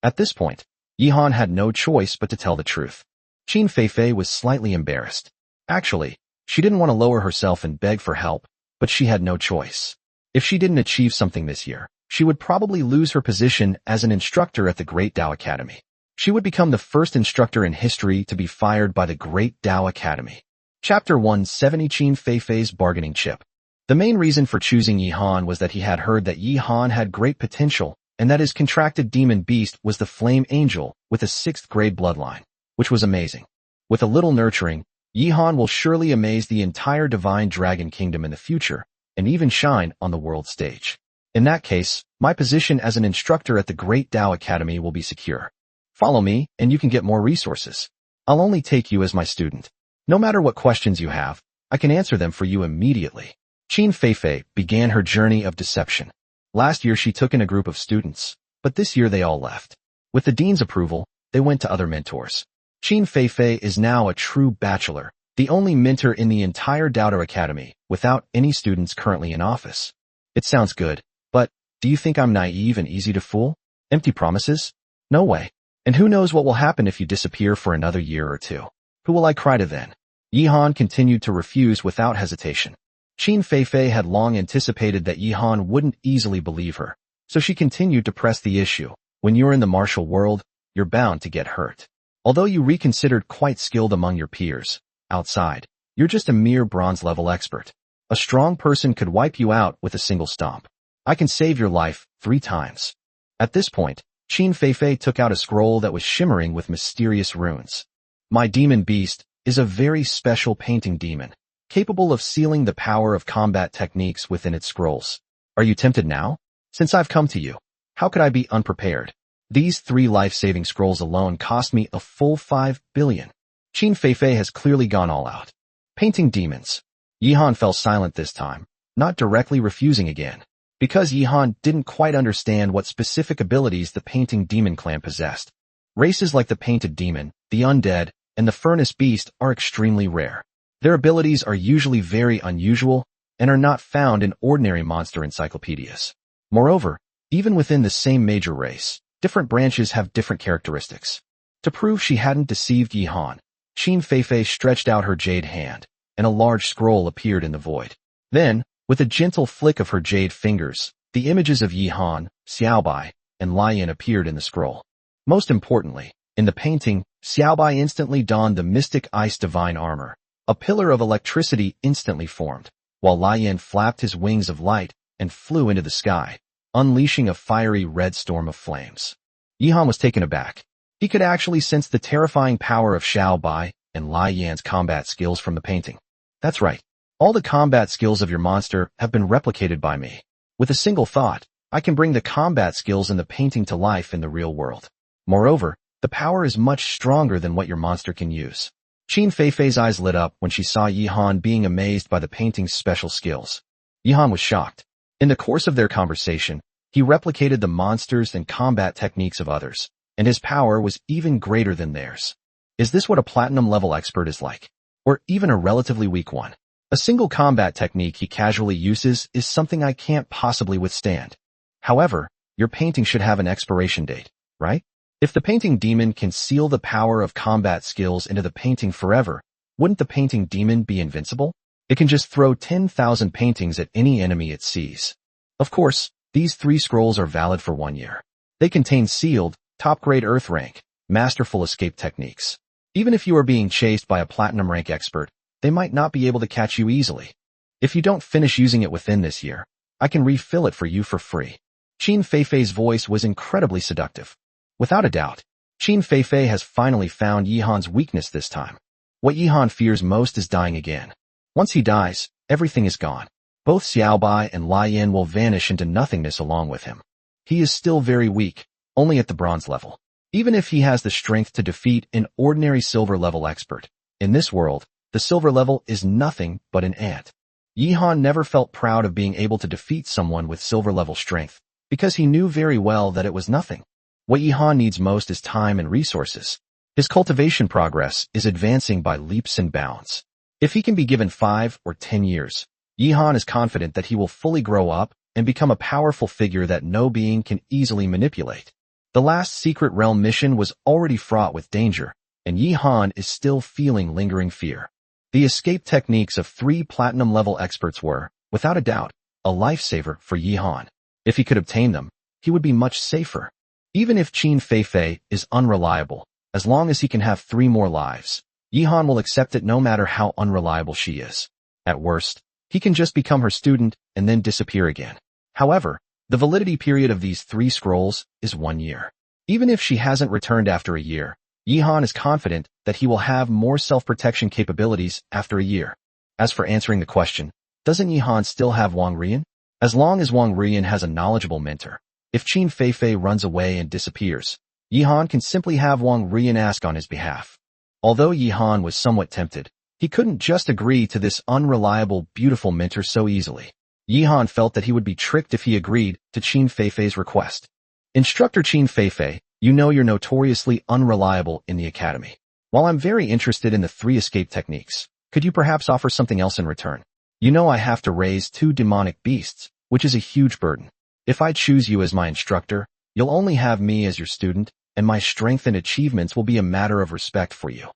At this point, Yihan had no choice but to tell the truth. Qin Feifei was slightly embarrassed. Actually, she didn't want to lower herself and beg for help, but she had no choice. If she didn't achieve something this year, she would probably lose her position as an instructor at the Great Tao Academy. She would become the first instructor in history to be fired by the Great Tao Academy. Chapter 170 Qin Feifei's Bargaining Chip. The main reason for choosing Yihan was that he had heard that Yihan had great potential and that his contracted demon beast was the Flame Angel with a 6th grade bloodline, which was amazing. With a little nurturing, Yihan will surely amaze the entire Divine Dragon Kingdom in the future and even shine on the world stage. In that case, my position as an instructor at the Great Tao Academy will be secure. Follow me and you can get more resources. I'll only take you as my student. No matter what questions you have, I can answer them for you immediately. Qin Feifei began her journey of deception. Last year she took in a group of students, but this year they all left. With the dean's approval, they went to other mentors. Qin Feifei is now a true bachelor, the only mentor in the entire Doubter Academy, without any students currently in office. It sounds good, but do you think I'm naive and easy to fool? Empty promises? No way. And who knows what will happen if you disappear for another year or two? Who will I cry to then? Yihan continued to refuse without hesitation. Qin Feifei had long anticipated that Yihan wouldn't easily believe her, so she continued to press the issue. When you're in the martial world, you're bound to get hurt. Although you reconsidered quite skilled among your peers, outside, you're just a mere bronze-level expert. A strong person could wipe you out with a single stomp. I can save your life 3 times. At this point, Qin Feifei took out a scroll that was shimmering with mysterious runes. My demon beast is a very special painting demon, capable of sealing the power of combat techniques within its scrolls. Are you tempted now? Since I've come to you, how could I be unprepared? These 3 life-saving scrolls alone cost me a full 5 billion. Qin Feifei has clearly gone all out. Painting demons. Yihan fell silent this time, not directly refusing again, because Yihan didn't quite understand what specific abilities the painting demon clan possessed. Races like the painted demon, the undead, and the furnace beast are extremely rare. Their abilities are usually very unusual, and are not found in ordinary monster encyclopedias. Moreover, even within the same major race, different branches have different characteristics. To prove she hadn't deceived Yi Han, Qin Feifei stretched out her jade hand, and a large scroll appeared in the void. Then, with a gentle flick of her jade fingers, the images of Yi Han, Xiaobai, and Lian appeared in the scroll. Most importantly, in the painting, Xiaobai instantly donned the mystic ice divine armor. A pillar of electricity instantly formed, while Lian flapped his wings of light and flew into the sky, unleashing a fiery red storm of flames. Yi Han was taken aback. He could actually sense the terrifying power of Xiaobai and Lian's combat skills from the painting. That's right. All the combat skills of your monster have been replicated by me. With a single thought, I can bring the combat skills in the painting to life in the real world. Moreover, the power is much stronger than what your monster can use. Qin Feifei's eyes lit up when she saw Yi Han being amazed by the painting's special skills. Yi Han was shocked. In the course of their conversation, he replicated the monsters and combat techniques of others, and his power was even greater than theirs. Is this what a platinum-level expert is like? Or even a relatively weak one? A single combat technique he casually uses is something I can't possibly withstand. However, your painting should have an expiration date, right? If the painting demon can seal the power of combat skills into the painting forever, wouldn't the painting demon be invincible? It can just throw 10,000 paintings at any enemy it sees. Of course, these 3 scrolls are valid for 1 year. They contain sealed, top-grade Earth rank, masterful escape techniques. Even if you are being chased by a platinum rank expert, they might not be able to catch you easily. If you don't finish using it within this year, I can refill it for you for free. Qin Feifei's voice was incredibly seductive. Without a doubt, Qin Feifei has finally found Yi Han's weakness this time. What Yi Han fears most is dying again. Once he dies, everything is gone. Both Xiaobai and Lian will vanish into nothingness along with him. He is still very weak, only at the bronze level. Even if he has the strength to defeat an ordinary silver level expert, in this world, the silver level is nothing but an ant. Yi Han never felt proud of being able to defeat someone with silver level strength, because he knew very well that it was nothing. What Yi Han needs most is time and resources. His cultivation progress is advancing by leaps and bounds. If he can be given 5 or 10 years, Yi Han is confident that he will fully grow up and become a powerful figure that no being can easily manipulate. The last Secret Realm mission was already fraught with danger, and Yi Han is still feeling lingering fear. The escape techniques of 3 platinum-level experts were, without a doubt, a lifesaver for Yi Han. If he could obtain them, he would be much safer. Even if Qin Feifei is unreliable, as long as he can have 3 more lives, Yi Han will accept it no matter how unreliable she is. At worst, he can just become her student and then disappear again. However, the validity period of these 3 scrolls is 1 year. Even if she hasn't returned after a year, Yi Han is confident that he will have more self-protection capabilities after a year. As for answering the question, doesn't Yi Han still have Wong Ruian? As long as Wong Ruian has a knowledgeable mentor, if Qin Feifei runs away and disappears, Yi Han can simply have Wong Ruian ask on his behalf. Although Yi Han was somewhat tempted, he couldn't just agree to this unreliable, beautiful mentor so easily. Yi Han felt that he would be tricked if he agreed to Qin Feifei's request. Instructor Qin Feifei, you know you're notoriously unreliable in the academy. While I'm very interested in the 3 escape techniques, could you perhaps offer something else in return? You know I have to raise 2 demonic beasts, which is a huge burden. If I choose you as my instructor, you'll only have me as your student, and my strength and achievements will be a matter of respect for you.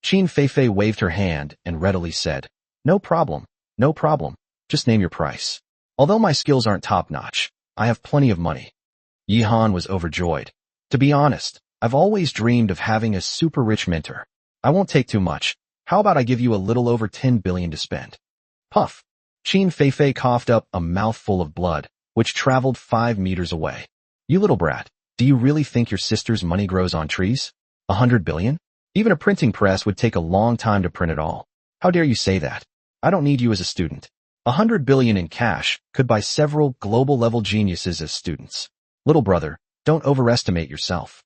Qin Feifei waved her hand and readily said, no problem, just name your price. Although my skills aren't top-notch, I have plenty of money. Yi Han was overjoyed. To be honest, I've always dreamed of having a super rich mentor. I won't take too much. How about I give you a little over 10 billion to spend? Puff. Qin Feifei coughed up a mouthful of blood, which traveled 5 meters away. You little brat, do you really think your sister's money grows on trees? 100 billion? Even a printing press would take a long time to print it all. How dare you say that? I don't need you as a student. 100 billion in cash could buy several global-level geniuses as students. Little brother, don't overestimate yourself.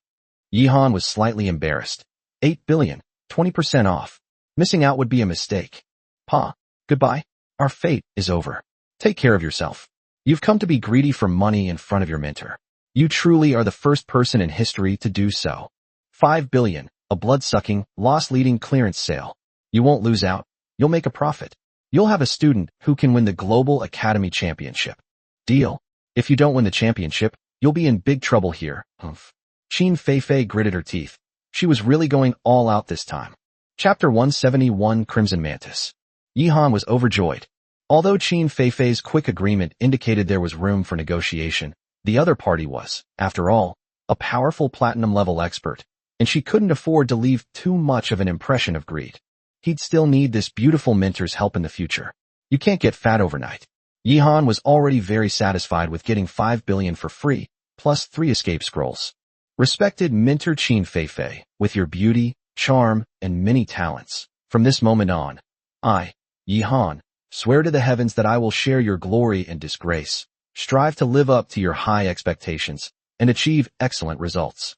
Yi Han was slightly embarrassed. 8 billion, 20% off. Missing out would be a mistake. Pa, goodbye. Our fate is over. Take care of yourself. You've come to be greedy for money in front of your mentor. You truly are the first person in history to do so. 5 billion, a blood-sucking, loss-leading clearance sale. You won't lose out. You'll make a profit. You'll have a student who can win the Global Academy Championship. Deal. If you don't win the championship, you'll be in big trouble here. Humph. Qin Feifei gritted her teeth. She was really going all out this time. Chapter 171 Crimson Mantis. Yihan was overjoyed. Although Qin Feifei's quick agreement indicated there was room for negotiation, the other party was, after all, a powerful platinum-level expert, and she couldn't afford to leave too much of an impression of greed. He'd still need this beautiful mentor's help in the future. You can't get fat overnight. Yihan was already very satisfied with getting 5 billion for free, plus 3 escape scrolls. Respected mentor Qin Feifei, with your beauty, charm, and many talents, from this moment on, I, Yihan, swear to the heavens that I will share your glory and disgrace, strive to live up to your high expectations, and achieve excellent results.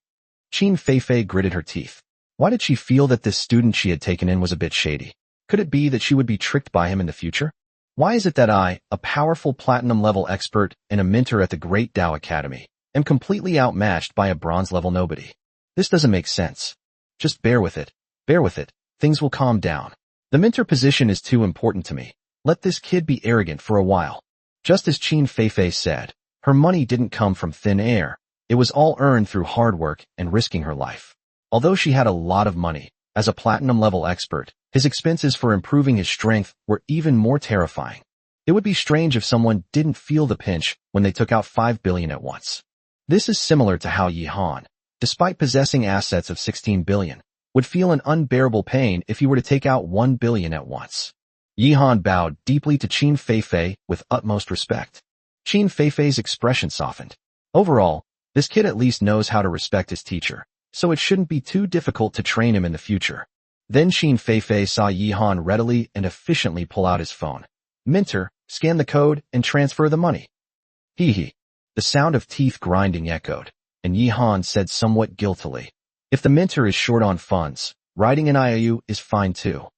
Qin Feifei gritted her teeth. Why did she feel that this student she had taken in was a bit shady? Could it be that she would be tricked by him in the future? Why is it that I, a powerful platinum-level expert and a mentor at the Great Tao Academy, am completely outmatched by a bronze-level nobody? This doesn't make sense. Just bear with it. Bear with it. Things will calm down. The mentor position is too important to me. Let this kid be arrogant for a while. Just as Qin Feifei said, her money didn't come from thin air. It was all earned through hard work and risking her life. Although she had a lot of money, as a platinum-level expert, his expenses for improving his strength were even more terrifying. It would be strange if someone didn't feel the pinch when they took out 5 billion at once. This is similar to how Yihan, despite possessing assets of 16 billion, would feel an unbearable pain if he were to take out 1 billion at once. Yihan bowed deeply to Qin Feifei with utmost respect. Qin Feifei's expression softened. Overall, this kid at least knows how to respect his teacher, so it shouldn't be too difficult to train him in the future. Then Qin Feifei saw Yihan readily and efficiently pull out his phone. Mentor, scan the code and transfer the money. Hee. The sound of teeth grinding echoed, and Yihan said somewhat guiltily, if the mentor is short on funds, writing an IOU is fine too.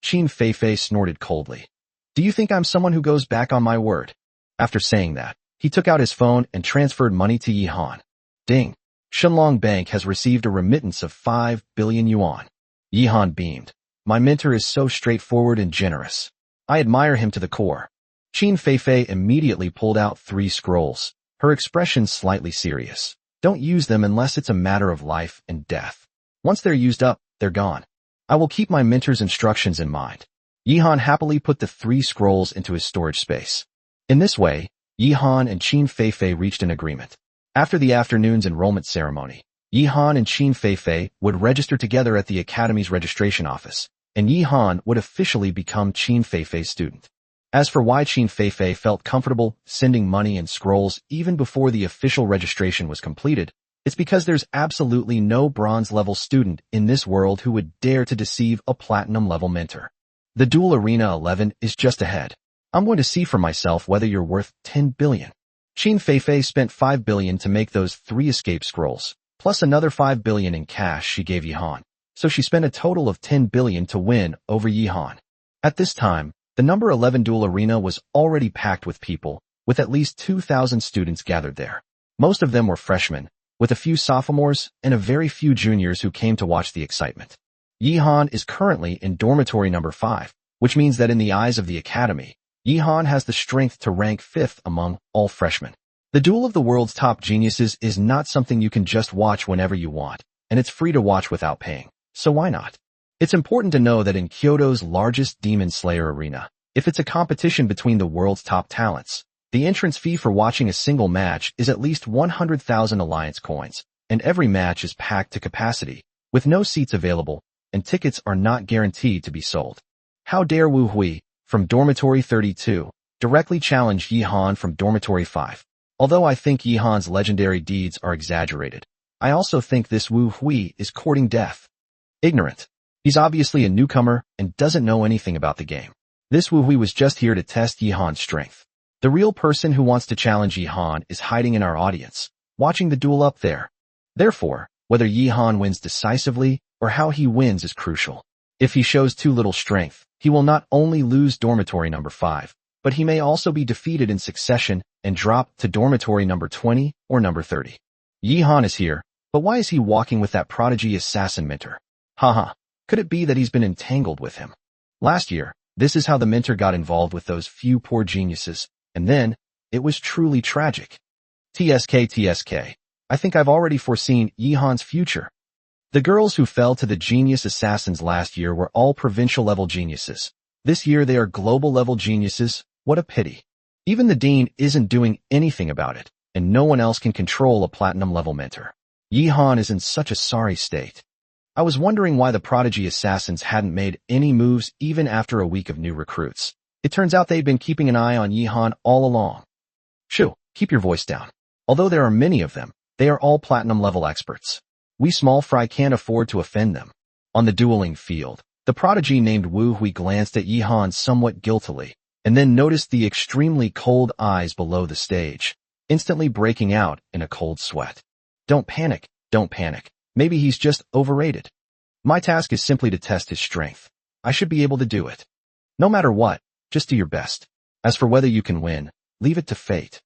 Qin Feifei snorted coldly. Do you think I'm someone who goes back on my word? After saying that, he took out his phone and transferred money to Yihan. Ding. Shenlong Bank has received a remittance of 5 billion yuan. Yihan beamed. My mentor is so straightforward and generous. I admire him to the core. Qin Feifei immediately pulled out 3 scrolls, her expression slightly serious. Don't use them unless it's a matter of life and death. Once they're used up, they're gone. I will keep my mentor's instructions in mind. Yihan happily put the 3 scrolls into his storage space. In this way, Yihan and Qin Feifei reached an agreement. After the afternoon's enrollment ceremony, Yihan and Qin Feifei would register together at the Academy's registration office, and Yihan would officially become Qin Feifei's student. As for why Qin Feifei felt comfortable sending money and scrolls even before the official registration was completed, it's because there's absolutely no bronze-level student in this world who would dare to deceive a platinum-level mentor. The Duel Arena 11 is just ahead. I'm going to see for myself whether you're worth 10 billion. Qin Feifei spent 5 billion to make those 3 escape scrolls, plus another 5 billion in cash she gave Yihan, so she spent a total of 10 billion to win over Yihan. At this time, the number 11 Duel Arena was already packed with people, with at least 2,000 students gathered there. Most of them were freshmen, with a few sophomores and a very few juniors who came to watch the excitement. Yihan is currently in dormitory number 5, which means that in the eyes of the academy, Yihan has the strength to rank 5th among all freshmen. The duel of the world's top geniuses is not something you can just watch whenever you want, and it's free to watch without paying, so why not? It's important to know that in Kyoto's largest Demon Slayer arena, if it's a competition between the world's top talents, the entrance fee for watching a single match is at least 100,000 alliance coins, and every match is packed to capacity, with no seats available, and tickets are not guaranteed to be sold. How dare Wu Hui, from Dormitory 32, directly challenge Yihan from Dormitory 5. Although I think Yihan's legendary deeds are exaggerated, I also think this Wu Hui is courting death. Ignorant. He's obviously a newcomer and doesn't know anything about the game. This Wu Hui was just here to test Yihan's strength. The real person who wants to challenge Yihan is hiding in our audience, watching the duel up there. Therefore, whether Yihan wins decisively or how he wins is crucial. If he shows too little strength, he will not only lose dormitory number 5, but he may also be defeated in succession and drop to dormitory number 20 or number 30. Yihan is here, but why is he walking with that prodigy assassin mentor? Haha, could it be that he's been entangled with him? Last year, This is how the mentor got involved with those few poor geniuses, and then, it was truly tragic. TSK. I think I've already foreseen Yihan's future. The girls who fell to the genius assassins last year were all provincial-level geniuses. This year they are global-level geniuses. What a pity. Even the dean isn't doing anything about it, and no one else can control a platinum-level mentor. Yihan is in such a sorry state. I was wondering why the prodigy assassins hadn't made any moves even after a week of new recruits. It turns out they'd been keeping an eye on Yihan all along. Shoo, keep your voice down. Although there are many of them, they are all platinum-level experts. We small fry can't afford to offend them. On the dueling field, the prodigy named Wu Hui glanced at Yihan somewhat guiltily, and then noticed the extremely cold eyes below the stage, instantly breaking out in a cold sweat. Don't panic. Maybe he's just overrated. My task is simply to test his strength. I should be able to do it. No matter what, just do your best. As for whether you can win, leave it to fate.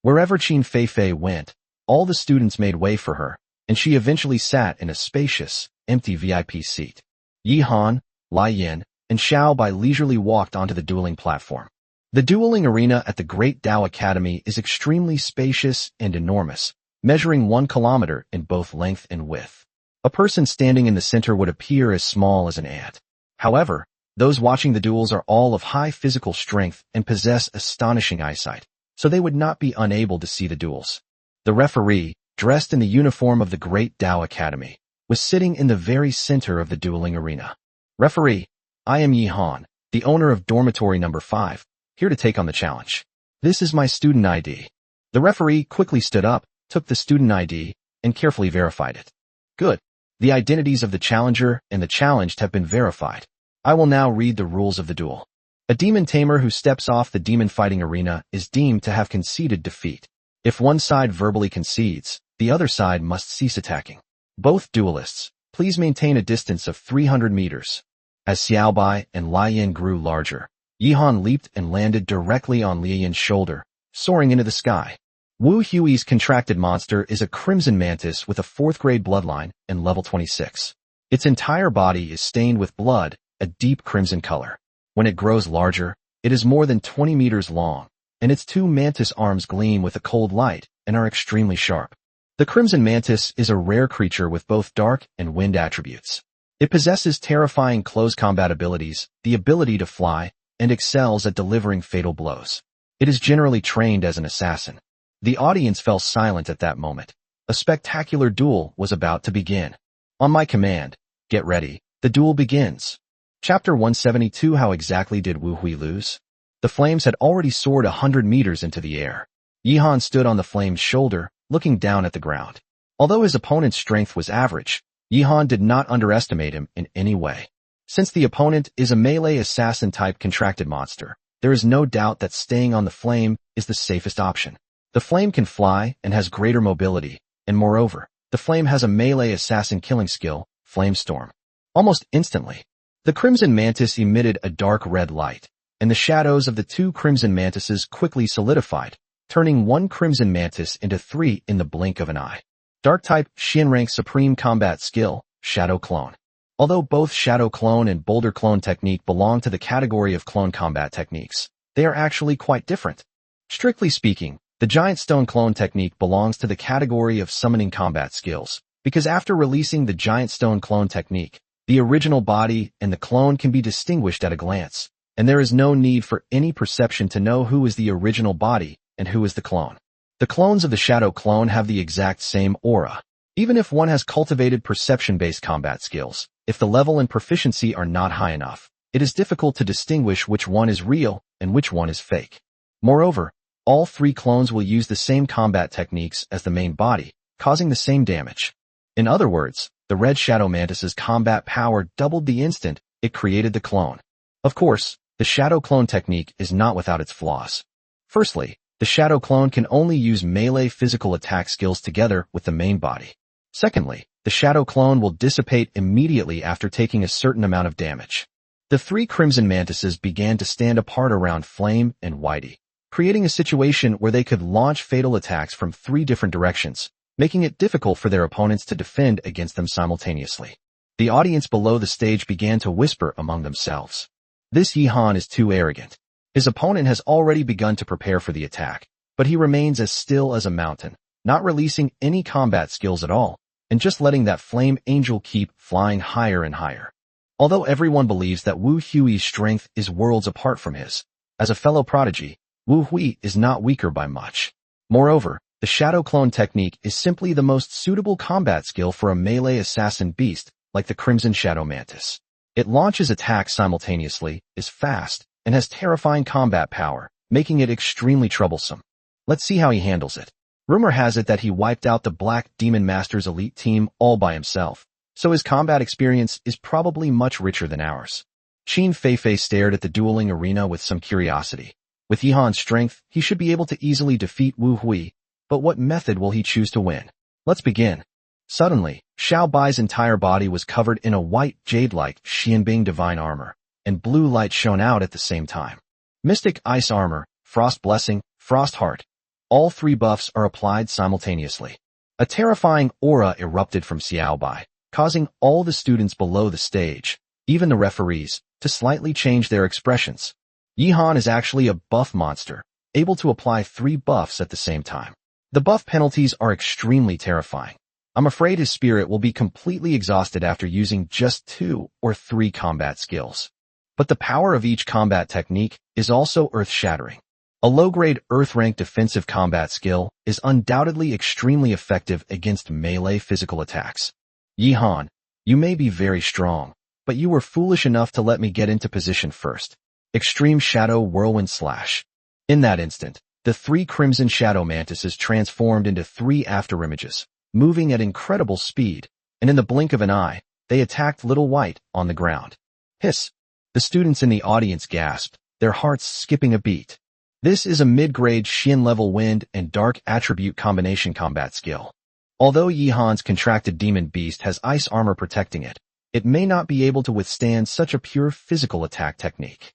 Wherever Qin Feifei went, all the students made way for her, and she eventually sat in a spacious, empty VIP seat. Yihan, Lai Yin, and Xiao Bai leisurely walked onto the dueling platform. The dueling arena at the Great Tao Academy is extremely spacious and enormous, measuring 1 kilometer in both length and width. A person standing in the center would appear as small as an ant. However, those watching the duels are all of high physical strength and possess astonishing eyesight, so they would not be unable to see the duels. The referee, dressed in the uniform of the Great Tao Academy, was sitting in the very center of the dueling arena. Referee, I am Yihan, the owner of dormitory number 5, here to take on the challenge. This is my student ID. The referee quickly stood up, took the student ID, and carefully verified it. Good. The identities of the challenger and the challenged have been verified. I will now read the rules of the duel. A demon tamer who steps off the demon fighting arena is deemed to have conceded defeat. If one side verbally concedes, the other side must cease attacking. Both duelists, please maintain a distance of 300 meters. As Xiao Bai and Lai Yin grew larger, Yihan leaped and landed directly on Li Yin's shoulder, soaring into the sky. Wu Hui's contracted monster is a crimson mantis with a 4th grade bloodline and level 26. Its entire body is stained with blood, a deep crimson color. When it grows larger, it is more than 20 meters long, and its 2 mantis arms gleam with a cold light and are extremely sharp. The crimson mantis is a rare creature with both dark and wind attributes. It possesses terrifying close combat abilities, the ability to fly, and excels at delivering fatal blows. It is generally trained as an assassin. The audience fell silent at that moment. A spectacular duel was about to begin. On my command, get ready, the duel begins. Chapter 172. How exactly did Wu Hui lose? The flames had already soared 100 meters into the air. Yihan stood on the flame's shoulder, looking down at the ground. Although his opponent's strength was average, Yihan did not underestimate him in any way. Since the opponent is a melee assassin-type contracted monster, there is no doubt that staying on the flame is the safest option. The flame can fly and has greater mobility, and moreover, the flame has a melee assassin killing skill, Flame Storm. Almost instantly, the crimson mantis emitted a dark red light, and the shadows of the 2 crimson mantises quickly solidified, turning 1 crimson mantis into 3 in the blink of an eye. Dark-type Shin rank supreme combat skill, Shadow Clone. Although both Shadow Clone and Boulder Clone technique belong to the category of clone combat techniques, they are actually quite different. Strictly speaking, the Giant Stone Clone technique belongs to the category of summoning combat skills, because after releasing the Giant Stone Clone technique, the original body and the clone can be distinguished at a glance, and there is no need for any perception to know who is the original body and who is the clone. The clones of the Shadow Clone have the exact same aura. Even if one has cultivated perception-based combat skills, if the level and proficiency are not high enough, it is difficult to distinguish which one is real and which one is fake. Moreover, all 3 clones will use the same combat techniques as the main body, causing the same damage. In other words, the Red Shadow Mantis's combat power doubled the instant it created the clone. Of course, the Shadow Clone technique is not without its flaws. Firstly, the Shadow Clone can only use melee physical attack skills together with the main body. Secondly, the Shadow Clone will dissipate immediately after taking a certain amount of damage. The 3 Crimson Mantises began to stand apart around Flame and Whitey, creating a situation where they could launch fatal attacks from 3 different directions, making it difficult for their opponents to defend against them simultaneously. The audience below the stage began to whisper among themselves. This Yihan is too arrogant. His opponent has already begun to prepare for the attack, but he remains as still as a mountain, not releasing any combat skills at all, and just letting that flame angel keep flying higher and higher. Although everyone believes that Wu Hui's strength is worlds apart from his, as a fellow prodigy, Wu Hui is not weaker by much. Moreover, the shadow clone technique is simply the most suitable combat skill for a melee assassin beast like the Crimson Shadow Mantis. It launches attacks simultaneously, is fast, and has terrifying combat power, making it extremely troublesome. Let's see how he handles it. Rumor has it that he wiped out the Black Demon Master's elite team all by himself, so his combat experience is probably much richer than ours. Qin Feifei stared at the dueling arena with some curiosity. With Yihan's strength, he should be able to easily defeat Wu Hui, but what method will he choose to win? Let's begin. Suddenly, Xiao Bai's entire body was covered in a white, jade-like Xianbing divine armor, and blue light shone out at the same time. Mystic Ice Armor, Frost Blessing, Frost Heart. All three buffs are applied simultaneously. A terrifying aura erupted from Xiao Bai, causing all the students below the stage, even the referees, to slightly change their expressions. Yihan is actually a buff monster, able to apply 3 buffs at the same time. The buff penalties are extremely terrifying. I'm afraid his spirit will be completely exhausted after using just 2 or 3 combat skills. But the power of each combat technique is also earth-shattering. A low-grade earth-rank defensive combat skill is undoubtedly extremely effective against melee physical attacks. Yihan, you may be very strong, but you were foolish enough to let me get into position first. Extreme Shadow Whirlwind Slash. In that instant, the 3 Crimson Shadow Mantises transformed into 3 afterimages, moving at incredible speed, and in the blink of an eye, they attacked Little White on the ground. Hiss! The students in the audience gasped, their hearts skipping a beat. This is a mid-grade Xin-level wind and dark attribute combination combat skill. Although Yihan's contracted demon beast has ice armor protecting it, it may not be able to withstand such a pure physical attack technique.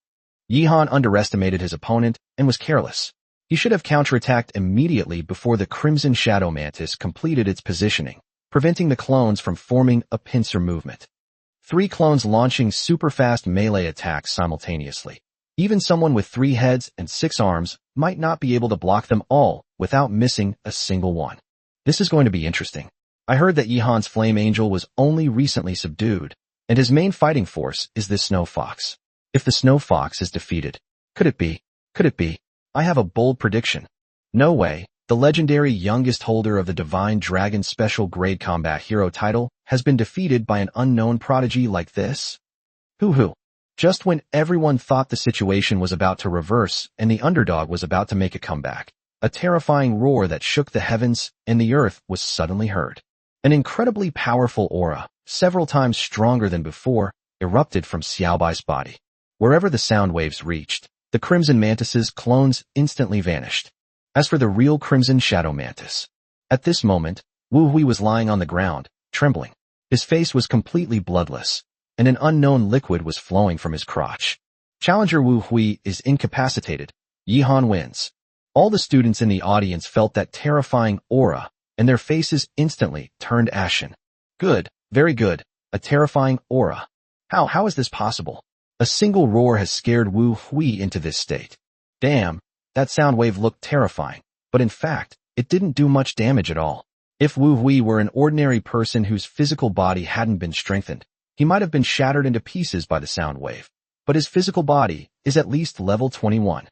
Yihan underestimated his opponent and was careless. He should have counterattacked immediately before the Crimson Shadow Mantis completed its positioning, preventing the clones from forming a pincer movement. 3 clones launching super-fast melee attacks simultaneously. Even someone with 3 heads and 6 arms might not be able to block them all without missing a single one. This is going to be interesting. I heard that Yihan's Flame Angel was only recently subdued, and his main fighting force is this Snow Fox. If the Snow Fox is defeated, could it be? I have a bold prediction. No way, the legendary youngest holder of the Divine Dragon Special Grade Combat Hero title has been defeated by an unknown prodigy like this? Hoo-hoo. Just when everyone thought the situation was about to reverse and the underdog was about to make a comeback, a terrifying roar that shook the heavens and the earth was suddenly heard. An incredibly powerful aura, several times stronger than before, erupted from Xiao Bai's body. Wherever the sound waves reached, the Crimson Mantis's clones instantly vanished. As for the real Crimson Shadow Mantis, at this moment, Wu Hui was lying on the ground, trembling. His face was completely bloodless, and an unknown liquid was flowing from his crotch. Challenger Wu Hui is incapacitated. Yihan wins. All the students in the audience felt that terrifying aura, and their faces instantly turned ashen. Good, very good, a terrifying aura. How is this possible? A single roar has scared Wu Hui into this state. Damn, that sound wave looked terrifying, but in fact, it didn't do much damage at all. If Wu Hui were an ordinary person whose physical body hadn't been strengthened, he might have been shattered into pieces by the sound wave. But his physical body is at least level 21.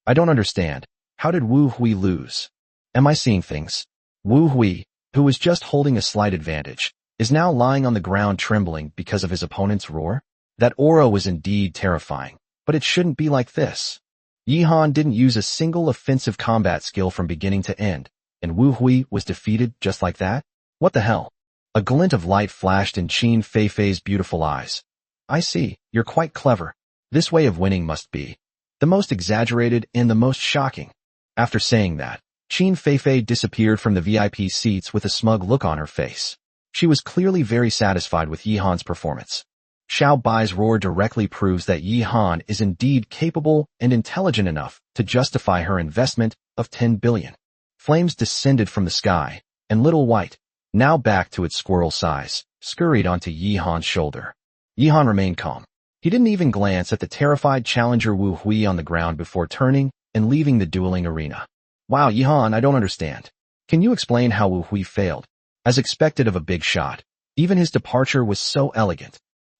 I don't understand. How did Wu Hui lose? Am I seeing things? Wu Hui, who was just holding a slight advantage, is now lying on the ground trembling because of his opponent's roar? That aura was indeed terrifying, but it shouldn't be like this. Yihan didn't use a single offensive combat skill from beginning to end, and Wu Hui was defeated just like that? What the hell? A glint of light flashed in Qin Feifei's beautiful eyes. I see, you're quite clever. This way of winning must be the most exaggerated and the most shocking. After saying that, Qin Feifei disappeared from the VIP seats with a smug look on her face. She was clearly very satisfied with Yihan's performance. Xiao Bai's roar directly proves that Yihan is indeed capable and intelligent enough to justify her investment of 10 billion. Flames descended from the sky, and Little White, now back to its squirrel size, scurried onto Yihan's shoulder. Yihan remained calm. He didn't even glance at the terrified challenger Wu Hui on the ground before turning and leaving the dueling arena. Wow, Yihan, I don't understand. Can you explain how Wu Hui failed? As expected of a big shot, even his departure was so elegant.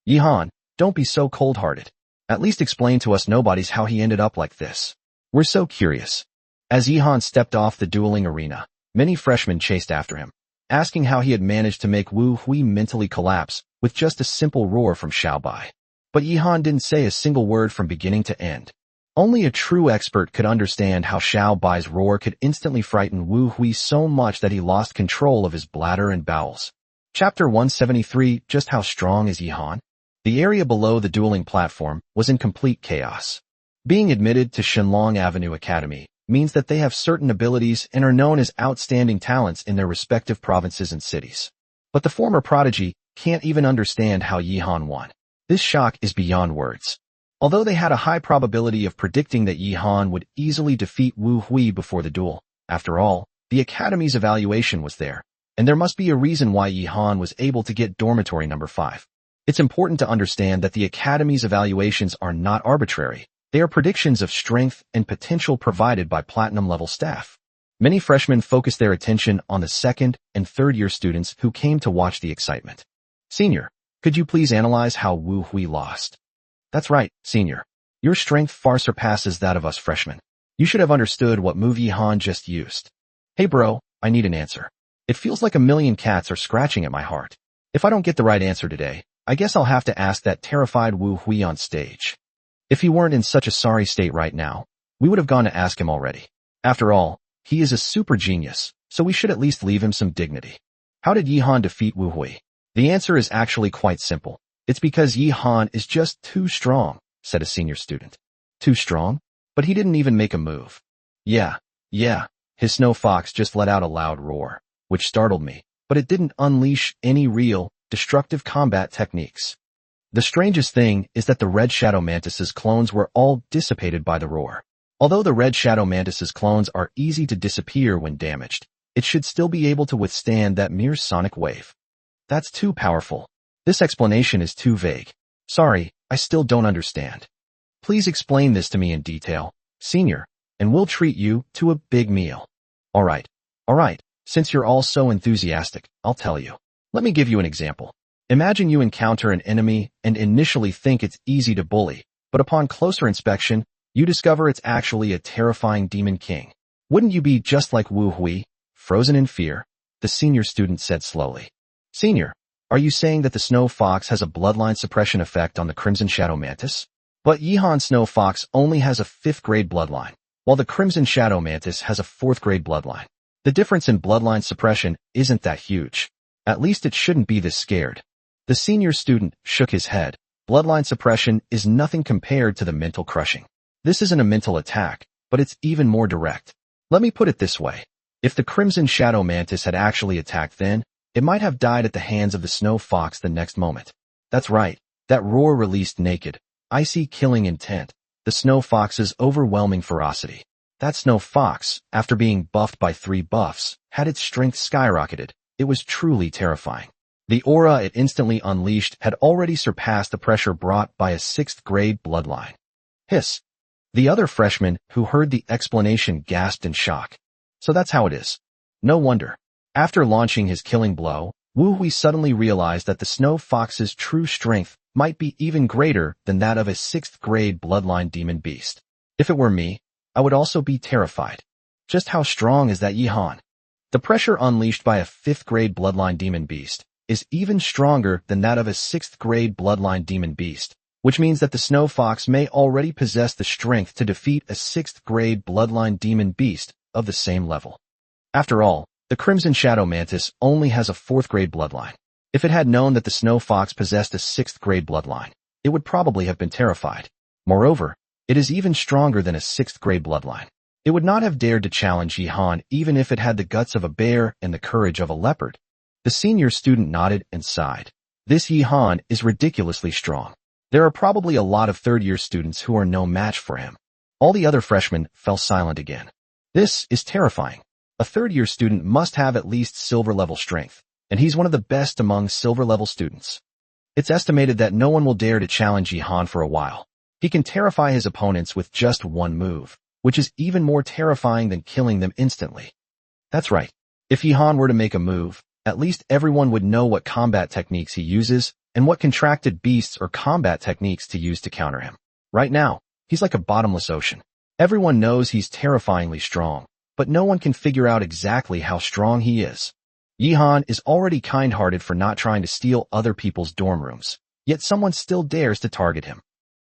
Yihan, don't be so cold-hearted. At least explain to us nobodies how he ended up like this. We're so curious. As Yihan stepped off the dueling arena, many freshmen chased after him, asking how he had managed to make Wu Hui mentally collapse with just a simple roar from Xiaobai. But Yihan didn't say a single word from beginning to end. Only a true expert could understand how Xiaobai's roar could instantly frighten Wu Hui so much that he lost control of his bladder and bowels. Chapter 173, Just How Strong is Yihan? The area below the dueling platform was in complete chaos. Being admitted to Shenlong Avenue Academy means that they have certain abilities and are known as outstanding talents in their respective provinces and cities. But the former prodigy can't even understand how Yihan won. This shock is beyond words. Although they had a high probability of predicting that Yihan would easily defeat Wu Hui before the duel, after all, the Academy's evaluation was there, and there must be a reason why Yihan was able to get dormitory number 5. It's important to understand that the Academy's evaluations are not arbitrary. They are predictions of strength and potential provided by platinum-level staff. Many freshmen focus their attention on the second and third-year students who came to watch the excitement. Senior, could you please analyze how Wu Hui lost? That's right, Senior. Your strength far surpasses that of us freshmen. You should have understood what move Yihan just used. Hey bro, I need an answer. It feels like a million cats are scratching at my heart. If I don't get the right answer today, I guess I'll have to ask that terrified Wu Hui on stage. If he weren't in such a sorry state right now, we would have gone to ask him already. After all, he is a super genius, so we should at least leave him some dignity. How did Yihan defeat Wu Hui? The answer is actually quite simple. It's because Yihan is just too strong, said a senior student. Too strong? But he didn't even make a move. Yeah. His snow fox just let out a loud roar, which startled me, but it didn't unleash any real, destructive combat techniques. The strangest thing is that the Red Shadow Mantis's clones were all dissipated by the roar. Although the Red Shadow Mantis's clones are easy to disappear when damaged, it should still be able to withstand that mere sonic wave. That's too powerful. This explanation is too vague. Sorry, I still don't understand. Please explain this to me in detail, Senior, and we'll treat you to a big meal. Alright, since you're all so enthusiastic, I'll tell you. Let me give you an example. Imagine you encounter an enemy and initially think it's easy to bully, but upon closer inspection, you discover it's actually a terrifying demon king. Wouldn't you be just like Wu Hui, frozen in fear? The senior student said slowly. Senior, are you saying that the Snow Fox has a bloodline suppression effect on the Crimson Shadow Mantis? But Yihan Snow Fox only has a 5th grade bloodline, while the Crimson Shadow Mantis has a 4th grade bloodline. The difference in bloodline suppression isn't that huge. At least it shouldn't be this scared. The senior student shook his head. Bloodline suppression is nothing compared to the mental crushing. This isn't a mental attack, but it's even more direct. Let me put it this way. If the Crimson Shadow Mantis had actually attacked then, it might have died at the hands of the Snow Fox the next moment. That's right, that roar released naked, icy killing intent, the Snow Fox's overwhelming ferocity. That Snow Fox, after being buffed by 3 buffs, had its strength skyrocketed. It was truly terrifying. The aura it instantly unleashed had already surpassed the pressure brought by a 6th grade bloodline. Hiss. The other freshman who heard the explanation gasped in shock. So that's how it is. No wonder. After launching his killing blow, Wu Hui suddenly realized that the Snow Fox's true strength might be even greater than that of a 6th grade bloodline demon beast. If it were me, I would also be terrified. Just how strong is that Yihan? The pressure unleashed by a 5th grade bloodline demon beast is even stronger than that of a 6th grade bloodline demon beast, which means that the Snow Fox may already possess the strength to defeat a 6th grade bloodline demon beast of the same level. After all, the Crimson Shadow Mantis only has a 4th grade bloodline. If it had known that the Snow Fox possessed a 6th grade bloodline, it would probably have been terrified. Moreover, it is even stronger than a 6th grade bloodline. It would not have dared to challenge Yihan even if it had the guts of a bear and the courage of a leopard. The senior student nodded and sighed. This Yihan is ridiculously strong. There are probably a lot of third-year students who are no match for him. All the other freshmen fell silent again. This is terrifying. A third-year student must have at least silver-level strength, and he's one of the best among silver-level students. It's estimated that no one will dare to challenge Yihan for a while. He can terrify his opponents with just one move, which is even more terrifying than killing them instantly. That's right. If Yihan were to make a move, at least everyone would know what combat techniques he uses and what contracted beasts or combat techniques to use to counter him. Right now, he's like a bottomless ocean. Everyone knows he's terrifyingly strong, but no one can figure out exactly how strong he is. Yihan is already kind-hearted for not trying to steal other people's dorm rooms, yet someone still dares to target him.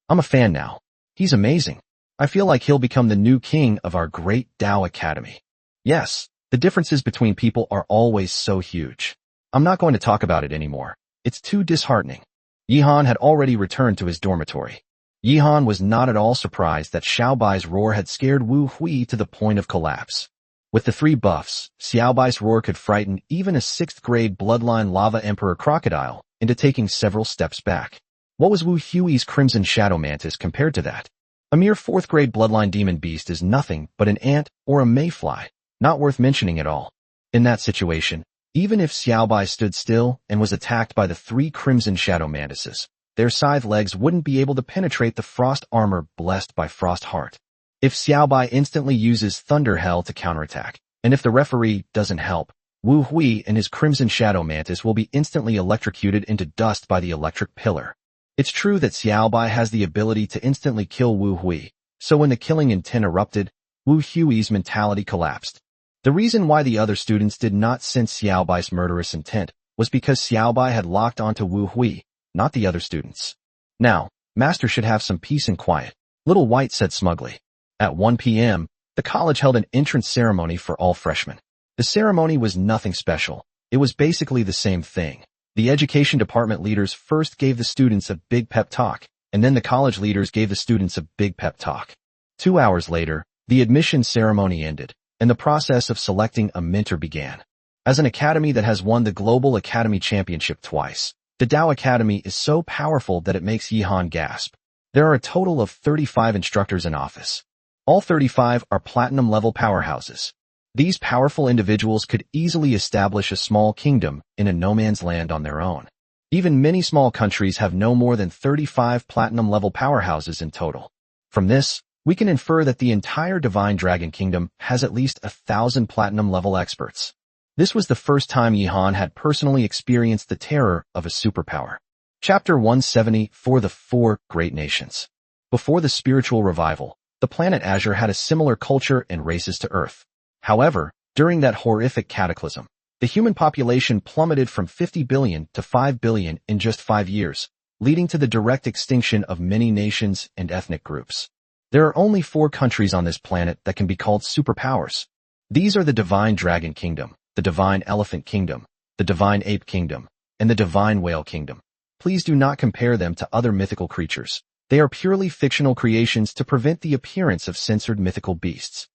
I'm a fan now. He's amazing. I feel like he'll become the new king of our great Tao Academy. Yes, the differences between people are always so huge. I'm not going to talk about it anymore. It's too disheartening. Yihan had already returned to his dormitory. Yihan was not at all surprised that Xiaobai's roar had scared Wu Hui to the point of collapse. With the 3 buffs, Xiaobai's roar could frighten even a 6th-grade bloodline lava emperor crocodile into taking several steps back. What was Wu Hui's crimson shadow mantis compared to that? A mere 4th-grade bloodline demon beast is nothing but an ant or a mayfly, not worth mentioning at all. In that situation, even if Xiaobai stood still and was attacked by the 3 crimson shadow mantises, their scythe legs wouldn't be able to penetrate the frost armor blessed by Frost Heart. If Xiaobai instantly uses Thunder Hell to counterattack, and if the referee doesn't help, Wu Hui and his crimson shadow mantis will be instantly electrocuted into dust by the electric pillar. It's true that Xiaobai has the ability to instantly kill Wu Hui, so when the killing intent erupted, Wu Hui's mentality collapsed. The reason why the other students did not sense Xiaobai's murderous intent was because Xiaobai had locked onto Wu Hui, not the other students. Now, Master should have some peace and quiet, Little White said smugly. At 1 p.m., the college held an entrance ceremony for all freshmen. The ceremony was nothing special. It was basically the same thing. The education department leaders first gave the students a big pep talk, and then the college leaders gave the students a big pep talk. 2 hours later, the admission ceremony ended, and the process of selecting a mentor began. As an academy that has won the Global Academy Championship twice, the Tao Academy is so powerful that it makes Yihan gasp. There are a total of 35 instructors in office. All 35 are platinum-level powerhouses. These powerful individuals could easily establish a small kingdom in a no-man's land on their own. Even many small countries have no more than 35 platinum-level powerhouses in total. From this, we can infer that the entire Divine Dragon Kingdom has at least 1,000 platinum-level experts. This was the first time Yihan had personally experienced the terror of a superpower. Chapter 170 for the 4 Great Nations. Before the spiritual revival, the planet Azure had a similar culture and races to Earth. However, during that horrific cataclysm, the human population plummeted from 50 billion to 5 billion in just 5 years, leading to the direct extinction of many nations and ethnic groups. There are only 4 countries on this planet that can be called superpowers. These are the Divine Dragon Kingdom, the Divine Elephant Kingdom, the Divine Ape Kingdom, and the Divine Whale Kingdom. Please do not compare them to other mythical creatures. They are purely fictional creations to prevent the appearance of censored mythical beasts.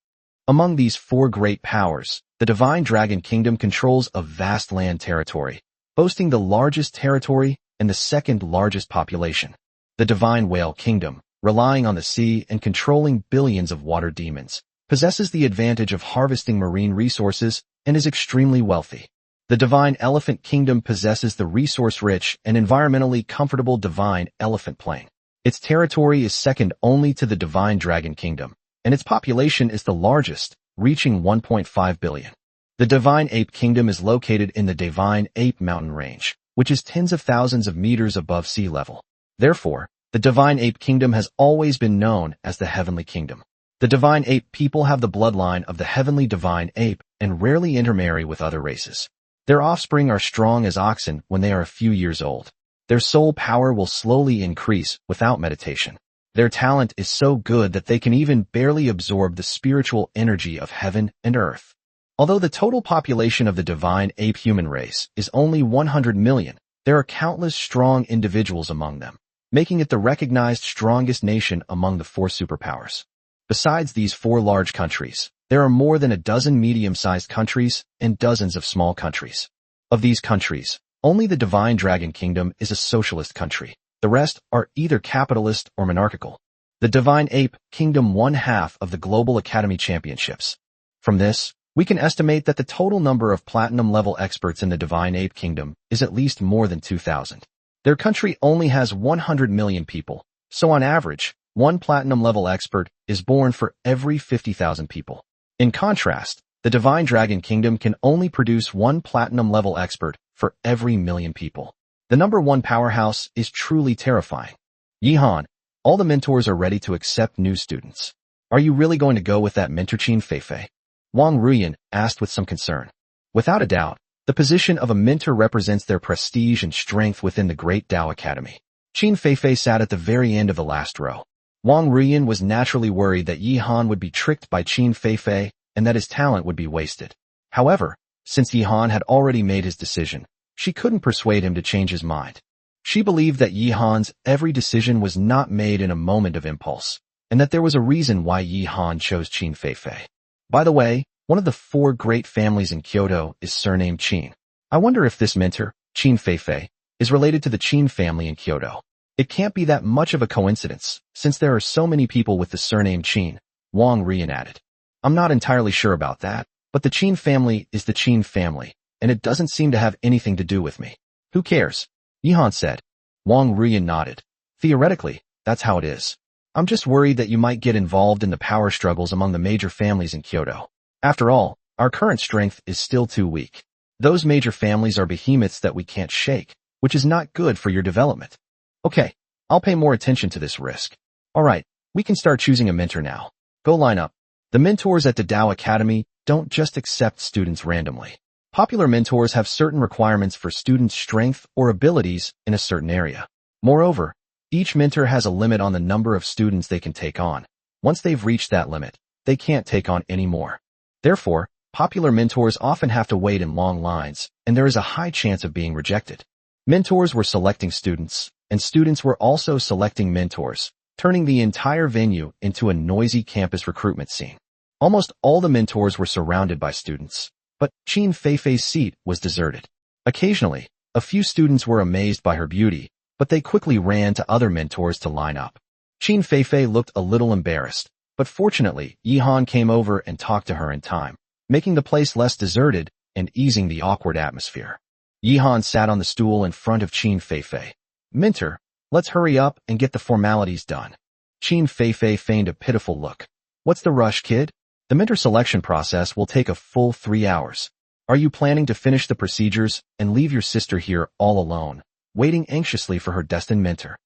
Among these 4 great powers, the Divine Dragon Kingdom controls a vast land territory, boasting the largest territory and the 2nd largest population. The Divine Whale Kingdom, relying on the sea and controlling billions of water demons, possesses the advantage of harvesting marine resources and is extremely wealthy. The Divine Elephant Kingdom possesses the resource-rich and environmentally comfortable Divine Elephant Plain. Its territory is second only to the Divine Dragon Kingdom, and its population is the largest, reaching 1.5 billion. The Divine Ape Kingdom is located in the Divine Ape Mountain Range, which is tens of thousands of meters above sea level. Therefore, the Divine Ape Kingdom has always been known as the Heavenly Kingdom. The Divine Ape people have the bloodline of the Heavenly Divine Ape and rarely intermarry with other races. Their offspring are strong as oxen when they are a few years old. Their soul power will slowly increase without meditation. Their talent is so good that they can even barely absorb the spiritual energy of heaven and earth. Although the total population of the Divine Ape human race is only 100 million, there are countless strong individuals among them, making it the recognized strongest nation among the 4 superpowers. Besides these 4 large countries, there are more than a dozen medium-sized countries and dozens of small countries. Of these countries, only the Divine Dragon Kingdom is a socialist country. The rest are either capitalist or monarchical. The Divine Ape Kingdom won half of the Global Academy Championships. From this, we can estimate that the total number of platinum-level experts in the Divine Ape Kingdom is at least more than 2,000. Their country only has 100 million people, so on average, one platinum-level expert is born for every 50,000 people. In contrast, the Divine Dragon Kingdom can only produce one platinum-level expert for every million people. The number one powerhouse is truly terrifying. Yihan, all the mentors are ready to accept new students. Are you really going to go with that mentor Qin Feifei? Wong Ruian asked with some concern. Without a doubt, the position of a mentor represents their prestige and strength within the Great Tao Academy. Qin Feifei sat at the very end of the last row. Wong Ruian was naturally worried that Yihan would be tricked by Qin Feifei and that his talent would be wasted. However, since Yihan had already made his decision, she couldn't persuade him to change his mind. She believed that Yihan's every decision was not made in a moment of impulse, and that there was a reason why Yihan chose Qin Feifei. By the way, one of the 4 great families in Kyoto is surnamed Qin. I wonder if this mentor, Qin Feifei, is related to the Qin family in Kyoto. It can't be that much of a coincidence, since there are so many people with the surname Qin, Wong Ruian added. I'm not entirely sure about that, but the Qin family is the Qin family, and it doesn't seem to have anything to do with me. Who cares? Yihan said. Wong Ruian nodded. Theoretically, that's how it is. I'm just worried that you might get involved in the power struggles among the major families in Kyoto. After all, our current strength is still too weak. Those major families are behemoths that we can't shake, which is not good for your development. Okay, I'll pay more attention to this risk. Alright, we can start choosing a mentor now. Go line up. The mentors at the Tao Academy don't just accept students randomly. Popular mentors have certain requirements for students' strength or abilities in a certain area. Moreover, each mentor has a limit on the number of students they can take on. Once they've reached that limit, they can't take on any more. Therefore, popular mentors often have to wait in long lines, and there is a high chance of being rejected. Mentors were selecting students, and students were also selecting mentors, turning the entire venue into a noisy campus recruitment scene. Almost all the mentors were surrounded by students, but Qin Feifei's seat was deserted. Occasionally, a few students were amazed by her beauty, but they quickly ran to other mentors to line up. Qin Feifei looked a little embarrassed, but fortunately, Yihan came over and talked to her in time, making the place less deserted and easing the awkward atmosphere. Yihan sat on the stool in front of Qin Feifei. Mentor, let's hurry up and get the formalities done. Qin Feifei feigned a pitiful look. What's the rush, kid? The mentor selection process will take a full 3 hours. Are you planning to finish the procedures and leave your sister here all alone, waiting anxiously for her destined mentor?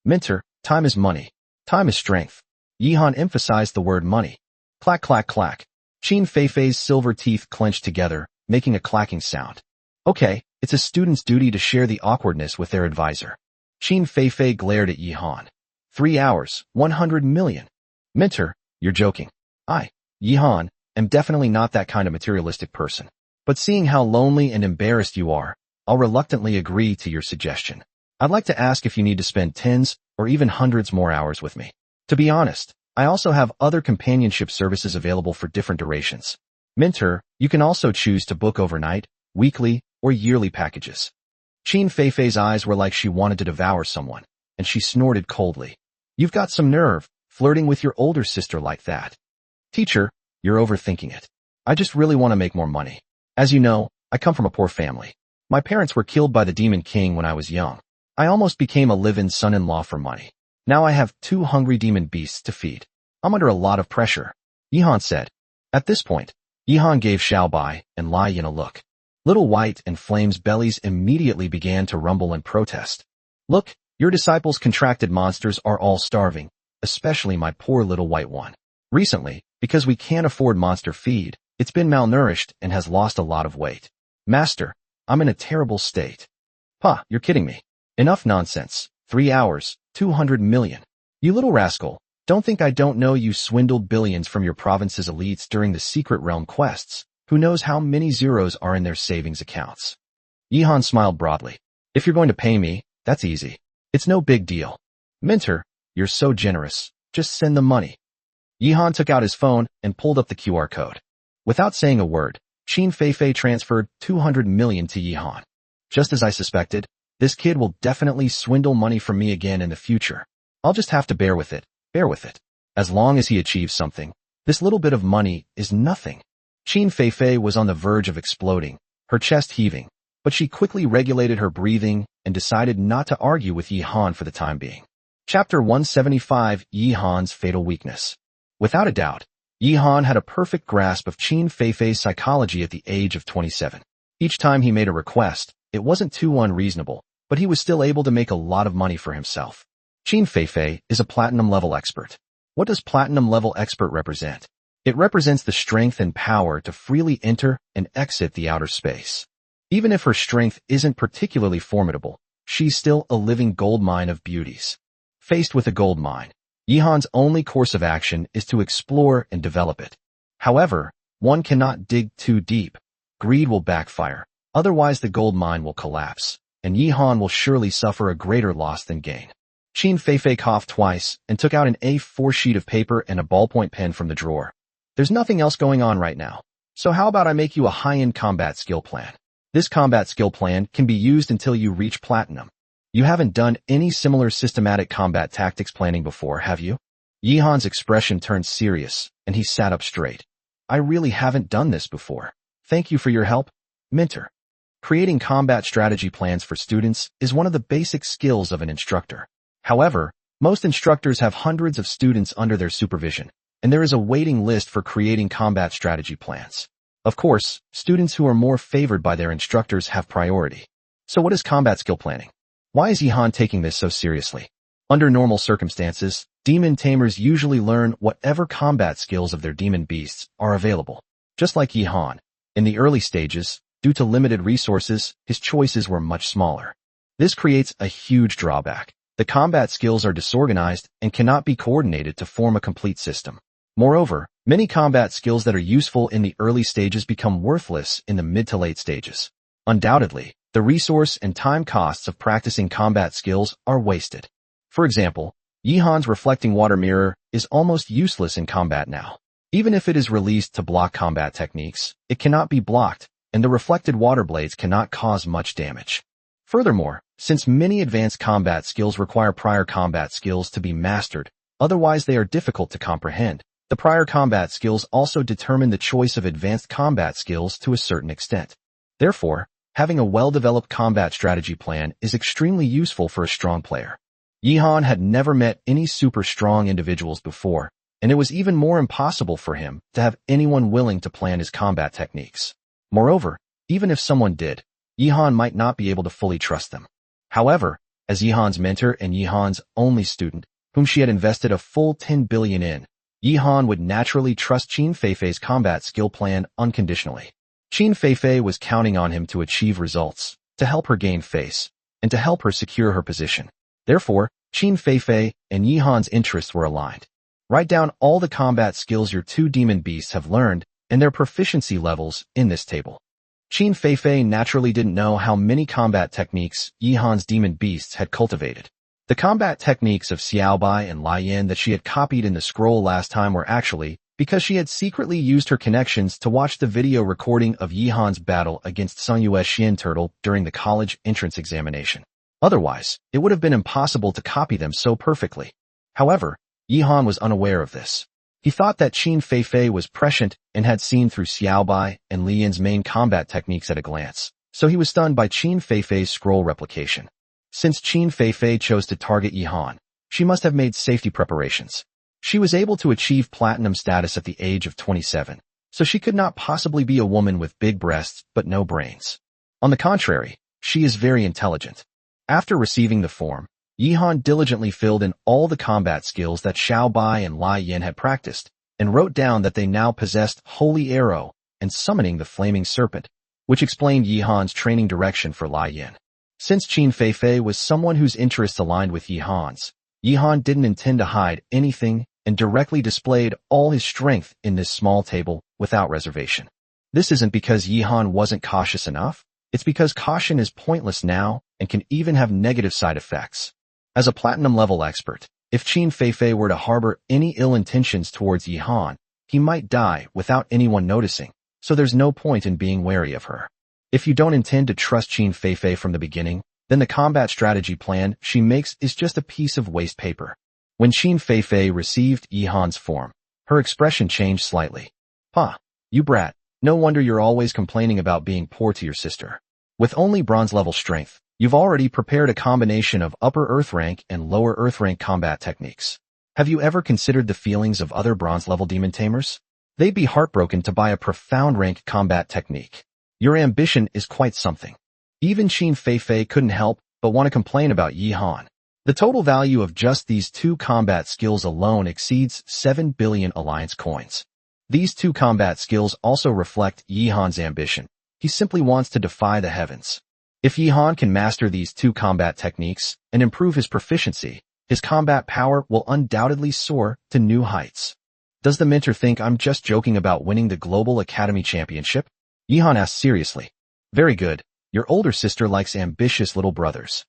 Mentor, time is money. Time is strength. Yihan emphasized the word money. Clack, clack, clack. Qin Feifei's silver teeth clenched together, making a clacking sound. Okay, it's a student's duty to share the awkwardness with their advisor. Qin Feifei glared at Yihan. 3 hours, 100 million. Mentor, you're joking. Yihan, am definitely not that kind of materialistic person. But seeing how lonely and embarrassed you are, I'll reluctantly agree to your suggestion. I'd like to ask if you need to spend tens or even hundreds more hours with me. To be honest, I also have other companionship services available for different durations. Mentor, you can also choose to book overnight, weekly, or yearly packages. Qin Feifei's eyes were like she wanted to devour someone, and she snorted coldly. You've got some nerve, flirting with your older sister like that. Teacher, you're overthinking it. I just really want to make more money. As you know, I come from a poor family. My parents were killed by the Demon King when I was young. I almost became a live-in son-in-law for money. Now I have 2 hungry demon beasts to feed. I'm under a lot of pressure, Yihan said. At this point, Yihan gave Xiaobai and Lai Yin a look. Little White and Flame's bellies immediately began to rumble and protest. Look, your disciples' contracted monsters are all starving, especially my poor little white one. Recently, because we can't afford monster feed, it's been malnourished and has lost a lot of weight. Master, I'm in a terrible state. You're kidding me. Enough nonsense. 3 hours, 200 million. You little rascal, don't think I don't know you swindled billions from your province's elites during the secret realm quests. Who knows how many zeros are in their savings accounts? Yihan smiled broadly. If you're going to pay me, that's easy. It's no big deal. Mentor, you're so generous. Just send the money. Yihan took out his phone and pulled up the QR code. Without saying a word, Qin Feifei transferred 200 million to Yihan. Just as I suspected, this kid will definitely swindle money from me again in the future. I'll just have to bear with it. As long as he achieves something, this little bit of money is nothing. Qin Feifei was on the verge of exploding, her chest heaving, but she quickly regulated her breathing and decided not to argue with Yi Han for the time being. Chapter 175, Yi Han's Fatal Weakness. Without a doubt, Yi Han had a perfect grasp of Qin Feifei's psychology at the age of 27. Each time he made a request, it wasn't too unreasonable, but he was still able to make a lot of money for himself. Qin Feifei is a platinum-level expert. What does platinum-level expert represent? It represents the strength and power to freely enter and exit the outer space. Even if her strength isn't particularly formidable, she's still a living goldmine of beauties. Faced with a gold mine, Yi Han's only course of action is to explore and develop it. However, one cannot dig too deep. Greed will backfire, otherwise the gold mine will collapse, and Yi Han will surely suffer a greater loss than gain. Qin Feifei coughed twice and took out an A4 sheet of paper and a ballpoint pen from the drawer. There's nothing else going on right now, so how about I make you a high-end combat skill plan? This combat skill plan can be used until you reach platinum. You haven't done any similar systematic combat tactics planning before, have you? Yi Han's expression turned serious, and he sat up straight. I really haven't done this before. Thank you for your help, mentor. Creating combat strategy plans for students is one of the basic skills of an instructor. However, most instructors have hundreds of students under their supervision, and there is a waiting list for creating combat strategy plans. Of course, students who are more favored by their instructors have priority. So what is combat skill planning? Why is Yi Han taking this so seriously? Under normal circumstances, demon tamers usually learn whatever combat skills of their demon beasts are available. Just like Yi Han, in the early stages, due to limited resources, his choices were much smaller. This creates a huge drawback. The combat skills are disorganized and cannot be coordinated to form a complete system. Moreover, many combat skills that are useful in the early stages become worthless in the mid to late stages. Undoubtedly, the resource and time costs of practicing combat skills are wasted. For example, Yi Han's reflecting water mirror is almost useless in combat now. Even if it is released to block combat techniques, it cannot be blocked, and the reflected water blades cannot cause much damage. Furthermore, since many advanced combat skills require prior combat skills to be mastered, otherwise they are difficult to comprehend, the prior combat skills also determine the choice of advanced combat skills to a certain extent. Therefore, having a well-developed combat strategy plan is extremely useful for a strong player. Yi Han had never met any super strong individuals before, and it was even more impossible for him to have anyone willing to plan his combat techniques. Moreover, even if someone did, Yi Han might not be able to fully trust them. However, as Yi Han's mentor and Yi Han's only student, whom she had invested a full 10 billion in, Yi Han would naturally trust Qin Feifei's combat skill plan unconditionally. Qin Feifei was counting on him to achieve results, to help her gain face, and to help her secure her position. Therefore, Qin Feifei and Yi Han's interests were aligned. Write down all the combat skills your two demon beasts have learned and their proficiency levels in this table. Qin Feifei naturally didn't know how many combat techniques Yi Han's demon beasts had cultivated. The combat techniques of Xiaobai and Ruian that she had copied in the scroll last time were actually because she had secretly used her connections to watch the video recording of Yi Han's battle against Sungyue's Xian turtle during the college entrance examination. Otherwise, it would have been impossible to copy them so perfectly. However, Yi Han was unaware of this. He thought that Qin Feifei was prescient and had seen through Xiaobai and Lian's main combat techniques at a glance, so he was stunned by Qin Feifei's scroll replication. Since Qin Feifei chose to target Yi Han, she must have made safety preparations. She was able to achieve platinum status at the age of 27, so she could not possibly be a woman with big breasts but no brains. On the contrary, she is very intelligent. After receiving the form, Yi Han diligently filled in all the combat skills that Xiaobai and Ruian had practiced, and wrote down that they now possessed Holy Arrow and Summoning the Flaming Serpent, which explained Yi Han's training direction for Ruian. Since Qin Feifei was someone whose interests aligned with Yi Han's, Yi Han didn't intend to hide anything and directly displayed all his strength in this small table without reservation. This isn't because Yi Han wasn't cautious enough, it's because caution is pointless now and can even have negative side effects. As a platinum-level expert, if Qin Feifei were to harbor any ill intentions towards Yi Han, he might die without anyone noticing, so there's no point in being wary of her. If you don't intend to trust Qin Feifei from the beginning, then the combat strategy plan she makes is just a piece of waste paper. When Qin Feifei received Yi Han's form, her expression changed slightly. "Pa, you brat, no wonder you're always complaining about being poor to your sister. With only bronze-level strength, You've already prepared a combination of upper Earth rank and lower Earth rank combat techniques. Have you ever considered the feelings of other bronze-level demon tamers? They'd be heartbroken to buy a profound rank combat technique. Your ambition is quite something. Even Qin Feifei couldn't help but want to complain about Yi Han. The total value of just these two combat skills alone exceeds 7 billion alliance coins. These two combat skills also reflect Yi Han's ambition. He simply wants to defy the heavens. If Yi Han can master these two combat techniques and improve his proficiency, his combat power will undoubtedly soar to new heights. Does the mentor think I'm just joking about winning the Global Academy Championship? Yi Han asked seriously. Very good. Your older sister likes ambitious little brothers.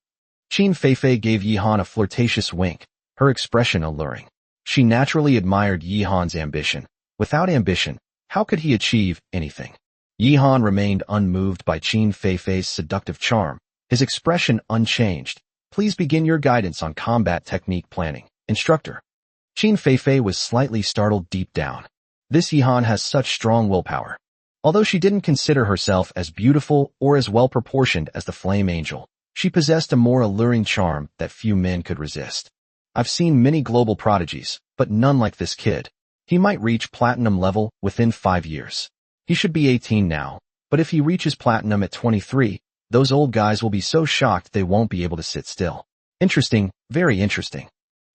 Qin Feifei gave Yi Han a flirtatious wink, her expression alluring. She naturally admired Yi Han's ambition. Without ambition, how could he achieve anything? Yi Han remained unmoved by Qin Feifei's seductive charm, his expression unchanged. Please begin your guidance on combat technique planning, instructor. Qin Feifei was slightly startled deep down. This Yi Han has such strong willpower. Although she didn't consider herself as beautiful or as well-proportioned as the Flame Angel, she possessed a more alluring charm that few men could resist. I've seen many global prodigies, but none like this kid. He might reach platinum level within 5 years. He should be 18 now, but if he reaches platinum at 23, those old guys will be so shocked they won't be able to sit still. Interesting, very interesting.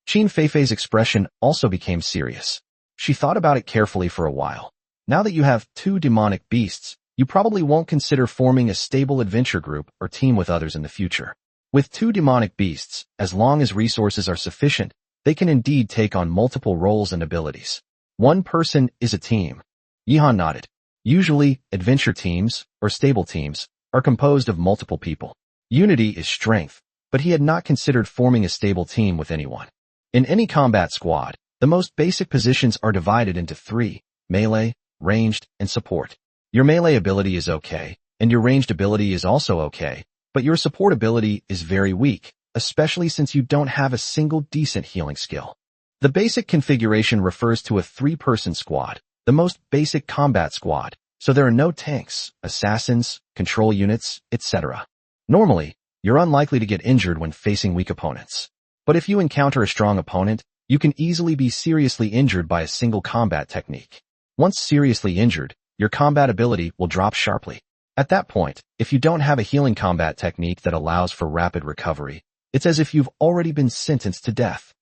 Qin Feifei's expression also became serious. She thought about it carefully for a while. Now that you have two demonic beasts, you probably won't consider forming a stable adventure group or team with others in the future. With two demonic beasts, as long as resources are sufficient, they can indeed take on multiple roles and abilities. One person is a team. Yi Han nodded. Usually, adventure teams, or stable teams, are composed of multiple people. Unity is strength, but he had not considered forming a stable team with anyone. In any combat squad, the most basic positions are divided into 3, melee, ranged, and support. Your melee ability is okay, and your ranged ability is also okay, but your support ability is very weak, especially since you don't have a single decent healing skill. The basic configuration refers to a 3-person squad, the most basic combat squad, so there are no tanks, assassins, control units, etc. Normally, you're unlikely to get injured when facing weak opponents. But if you encounter a strong opponent, you can easily be seriously injured by a single combat technique. Once seriously injured, your combat ability will drop sharply. At that point, if you don't have a healing combat technique that allows for rapid recovery, it's as if you've already been sentenced to death.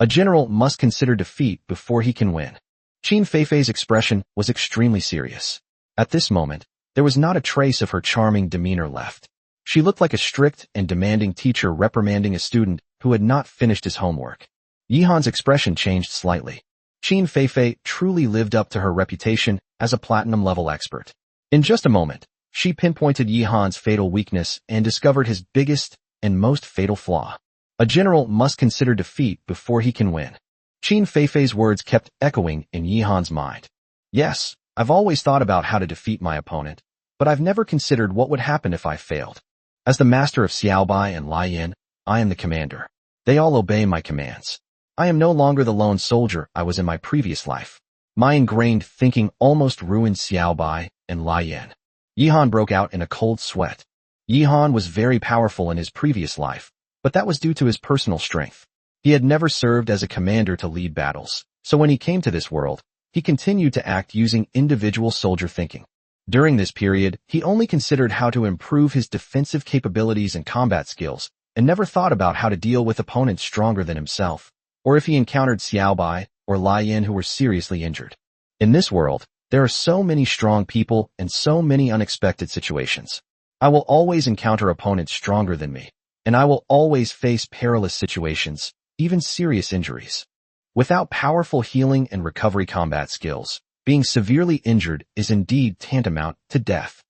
A general must consider defeat before he can win. Qin Feifei's expression was extremely serious. At this moment, there was not a trace of her charming demeanor left. She looked like a strict and demanding teacher reprimanding a student who had not finished his homework. Yi Han's expression changed slightly. Qin Feifei truly lived up to her reputation as a platinum-level expert. In just a moment, she pinpointed Yi Han's fatal weakness and discovered his biggest and most fatal flaw. A general must consider defeat before he can win. Qin Feifei's words kept echoing in Yi Han's mind. Yes, I've always thought about how to defeat my opponent, but I've never considered what would happen if I failed. As the master of Xiaobai and Ruian, I am the commander. They all obey my commands. I am no longer the lone soldier I was in my previous life. My ingrained thinking almost ruined Xiaobai and Ruian. Yi Han broke out in a cold sweat. Yi Han was very powerful in his previous life, but that was due to his personal strength. He had never served as a commander to lead battles, so when he came to this world, he continued to act using individual soldier thinking. During this period, he only considered how to improve his defensive capabilities and combat skills, and never thought about how to deal with opponents stronger than himself, or if he encountered Xiaobai or Ruian who were seriously injured. In this world, there are so many strong people and so many unexpected situations. I will always encounter opponents stronger than me, and I will always face perilous situations, even serious injuries. Without powerful healing and recovery combat skills, being severely injured is indeed tantamount to death.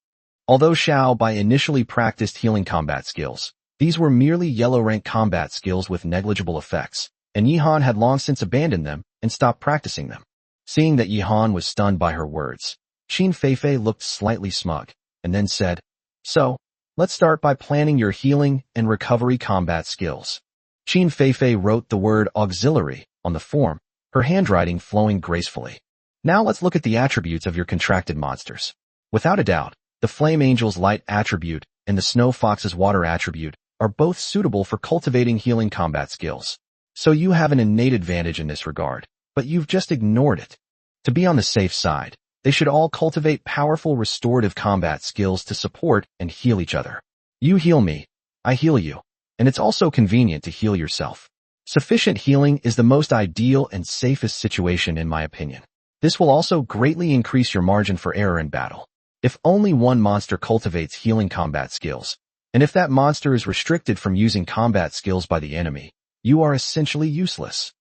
Although Xiaobai initially practiced healing combat skills, these were merely yellow-rank combat skills with negligible effects, and Yi Han had long since abandoned them and stopped practicing them. Seeing that Yi Han was stunned by her words, Qin Feifei looked slightly smug, and then said, "So, let's start by planning your healing and recovery combat skills." Qin Feifei wrote the word auxiliary on the form, her handwriting flowing gracefully. Now let's look at the attributes of your contracted monsters. Without a doubt, the Flame Angel's light attribute and the Snow Fox's water attribute are both suitable for cultivating healing combat skills. So you have an innate advantage in this regard, but you've just ignored it. To be on the safe side, they should all cultivate powerful restorative combat skills to support and heal each other. You heal me, I heal you, and it's also convenient to heal yourself. Sufficient healing is the most ideal and safest situation in my opinion. This will also greatly increase your margin for error in battle. If only one monster cultivates healing combat skills, and if that monster is restricted from using combat skills by the enemy, you are essentially useless.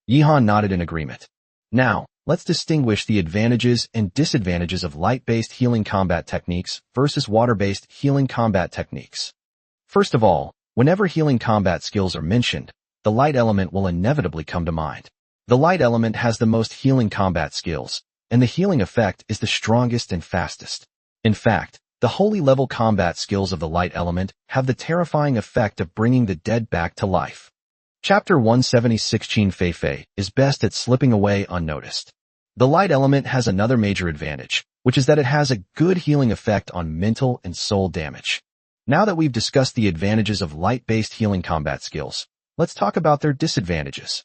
Yihan nodded in agreement. Now, let's distinguish the advantages and disadvantages of light-based healing combat techniques versus water-based healing combat techniques. First of all, whenever healing combat skills are mentioned, the light element will inevitably come to mind. The light element has the most healing combat skills, and the healing effect is the strongest and fastest. In fact, the holy level combat skills of the light element have the terrifying effect of bringing the dead back to life. Chapter 176 Qin Feifei is best at slipping away unnoticed. The light element has another major advantage, which is that it has a good healing effect on mental and soul damage. Now that we've discussed the advantages of light-based healing combat skills, let's talk about their disadvantages.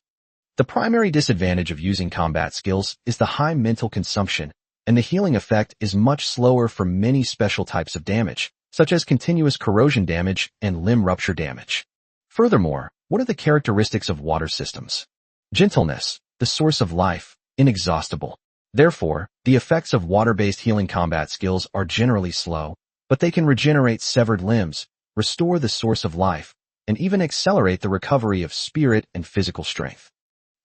The primary disadvantage of using combat skills is the high mental consumption, and the healing effect is much slower for many special types of damage, such as continuous corrosion damage and limb rupture damage. Furthermore, what are the characteristics of water systems? Gentleness, the source of life, inexhaustible. Therefore, the effects of water-based healing combat skills are generally slow, but they can regenerate severed limbs, restore the source of life, and even accelerate the recovery of spirit and physical strength.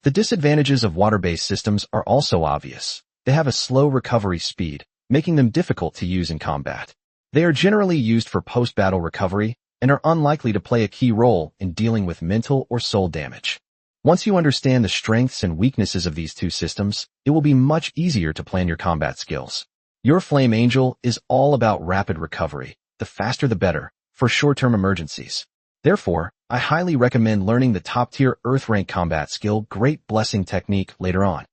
The disadvantages of water-based systems are also obvious. They have a slow recovery speed, making them difficult to use in combat. They are generally used for post-battle recovery and are unlikely to play a key role in dealing with mental or soul damage. Once you understand the strengths and weaknesses of these two systems, it will be much easier to plan your combat skills. Your Flame Angel is all about rapid recovery, the faster the better, for short-term emergencies. Therefore, I highly recommend learning the top-tier Earth rank combat skill Great Blessing Technique later on.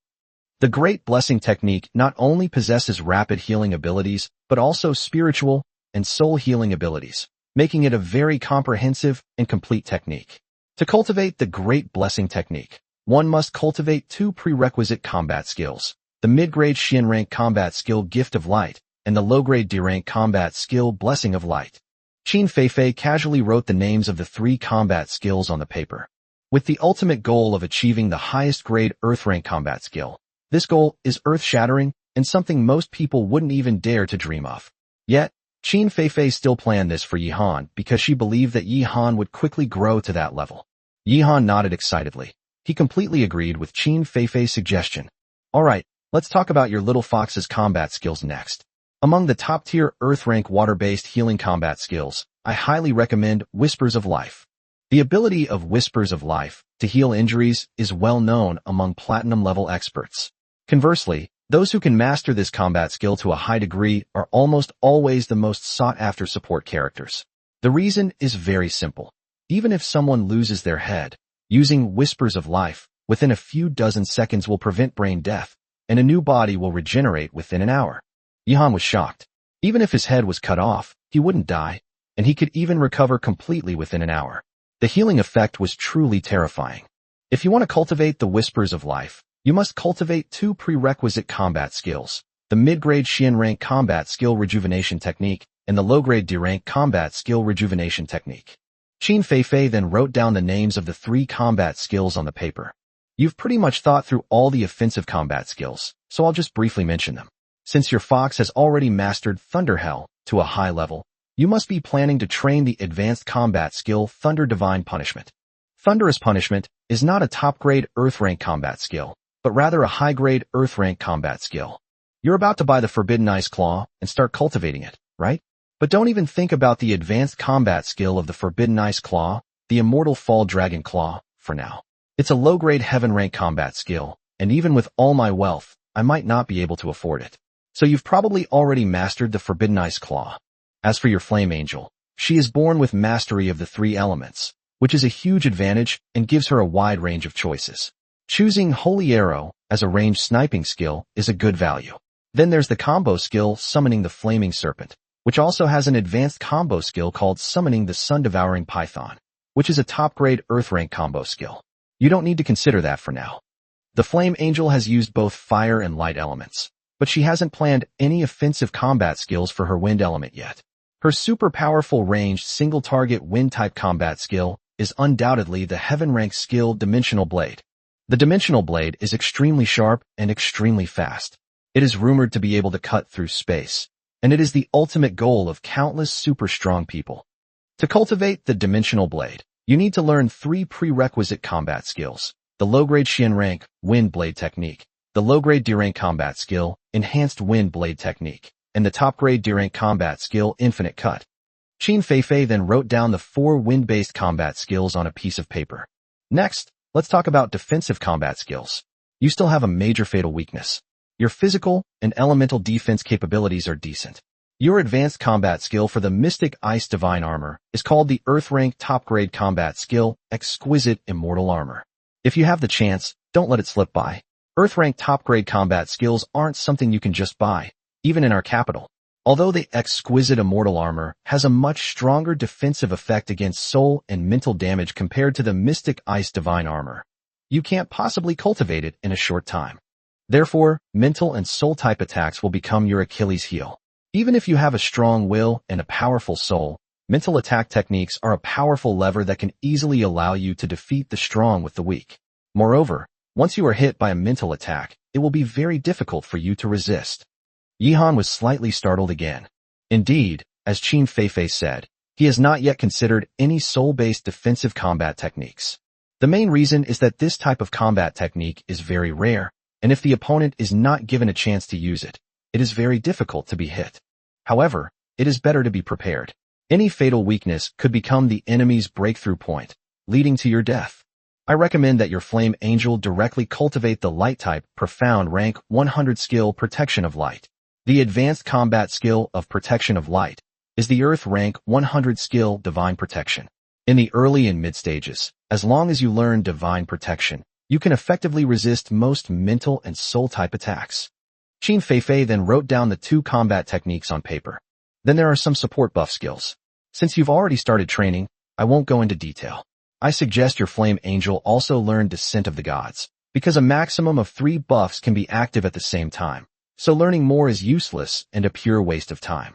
The Great Blessing Technique not only possesses rapid healing abilities, but also spiritual and soul healing abilities, making it a very comprehensive and complete technique. To cultivate the Great Blessing Technique, one must cultivate two prerequisite combat skills, the mid-grade Xian rank combat skill Gift of Light, and the low-grade D rank combat skill Blessing of Light. Qin Feifei casually wrote the names of the three combat skills on the paper. With the ultimate goal of achieving the highest grade Earth rank combat skill, this goal is earth-shattering and something most people wouldn't even dare to dream of. Yet, Qin Feifei still planned this for Yihan because she believed that Yihan would quickly grow to that level. Yihan nodded excitedly. He completely agreed with Qin Feifei's suggestion. Alright, let's talk about your little fox's combat skills next. Among the top-tier Earth-rank water-based healing combat skills, I highly recommend Whispers of Life. The ability of Whispers of Life to heal injuries is well known among platinum-level experts. Conversely, those who can master this combat skill to a high degree are almost always the most sought-after support characters. The reason is very simple. Even if someone loses their head, using Whispers of Life within a few dozen seconds will prevent brain death, and a new body will regenerate within an hour. Yihan was shocked. Even if his head was cut off, he wouldn't die, and he could even recover completely within an hour. The healing effect was truly terrifying. If you want to cultivate the Whispers of Life, you must cultivate two prerequisite combat skills, the mid-grade Xian rank combat skill Rejuvenation Technique and the low-grade D rank combat skill Rejuvenation Technique. Qin Feifei then wrote down the names of the three combat skills on the paper. You've pretty much thought through all the offensive combat skills, so I'll just briefly mention them. Since your fox has already mastered Thunder Hell to a high level, you must be planning to train the advanced combat skill Thunder Divine Punishment. Thunderous Punishment is not a top-grade Earth-rank combat skill, but rather a high-grade Earth-rank combat skill. You're about to buy the Forbidden Ice Claw and start cultivating it, right? But don't even think about the advanced combat skill of the Forbidden Ice Claw, the Immortal Fall Dragon Claw, for now. It's a low-grade Heaven-rank combat skill, and even with all my wealth, I might not be able to afford it. So you've probably already mastered the Forbidden Ice Claw. As for your Flame Angel, she is born with mastery of the three elements, which is a huge advantage and gives her a wide range of choices. Choosing Holy Arrow as a ranged sniping skill is a good value. Then there's the combo skill Summoning the Flaming Serpent, which also has an advanced combo skill called Summoning the Sun-Devouring Python, which is a top-grade Earth-rank combo skill. You don't need to consider that for now. The Flame Angel has used both fire and light elements, but she hasn't planned any offensive combat skills for her wind element yet. Her super powerful ranged single-target wind-type combat skill is undoubtedly the heaven-rank skill Dimensional Blade. The Dimensional Blade is extremely sharp and extremely fast. It is rumored to be able to cut through space, and it is the ultimate goal of countless super strong people. To cultivate the Dimensional Blade, you need to learn 3 prerequisite combat skills: the low-grade Xian rank Wind Blade Technique, the low-grade D-rank combat skill Enhanced Wind Blade Technique, and the top-grade D-rank combat skill Infinite Cut. Qin Feifei then wrote down the 4 wind-based combat skills on a piece of paper. Next, let's talk about defensive combat skills. You still have a major fatal weakness. Your physical and elemental defense capabilities are decent. Your advanced combat skill for the Mystic Ice Divine Armor is called the Earth-rank top-grade combat skill Exquisite Immortal Armor. If you have the chance, don't let it slip by. Earth-rank top-grade combat skills aren't something you can just buy, even in our capital. Although the Exquisite Immortal Armor has a much stronger defensive effect against soul and mental damage compared to the Mystic Ice Divine Armor, you can't possibly cultivate it in a short time. Therefore, mental and soul-type attacks will become your Achilles heel. Even if you have a strong will and a powerful soul, mental attack techniques are a powerful lever that can easily allow you to defeat the strong with the weak. Moreover, once you are hit by a mental attack, it will be very difficult for you to resist. Yihan was slightly startled again. Indeed, as Qin Feifei said, he has not yet considered any soul-based defensive combat techniques. The main reason is that this type of combat technique is very rare, and if the opponent is not given a chance to use it, it is very difficult to be hit. However, it is better to be prepared. Any fatal weakness could become the enemy's breakthrough point, leading to your death. I recommend that your Flame Angel directly cultivate the Light-type Profound rank 100 skill Protection of Light. The advanced combat skill of Protection of Light is the Earth rank 100 skill Divine Protection. In the early and mid stages, as long as you learn Divine Protection, you can effectively resist most mental and soul-type attacks. Qin Feifei then wrote down the 2 combat techniques on paper. Then there are some support buff skills. Since you've already started training, I won't go into detail. I suggest your Flame Angel also learn Descent of the Gods, because a maximum of 3 buffs can be active at the same time, so learning more is useless and a pure waste of time.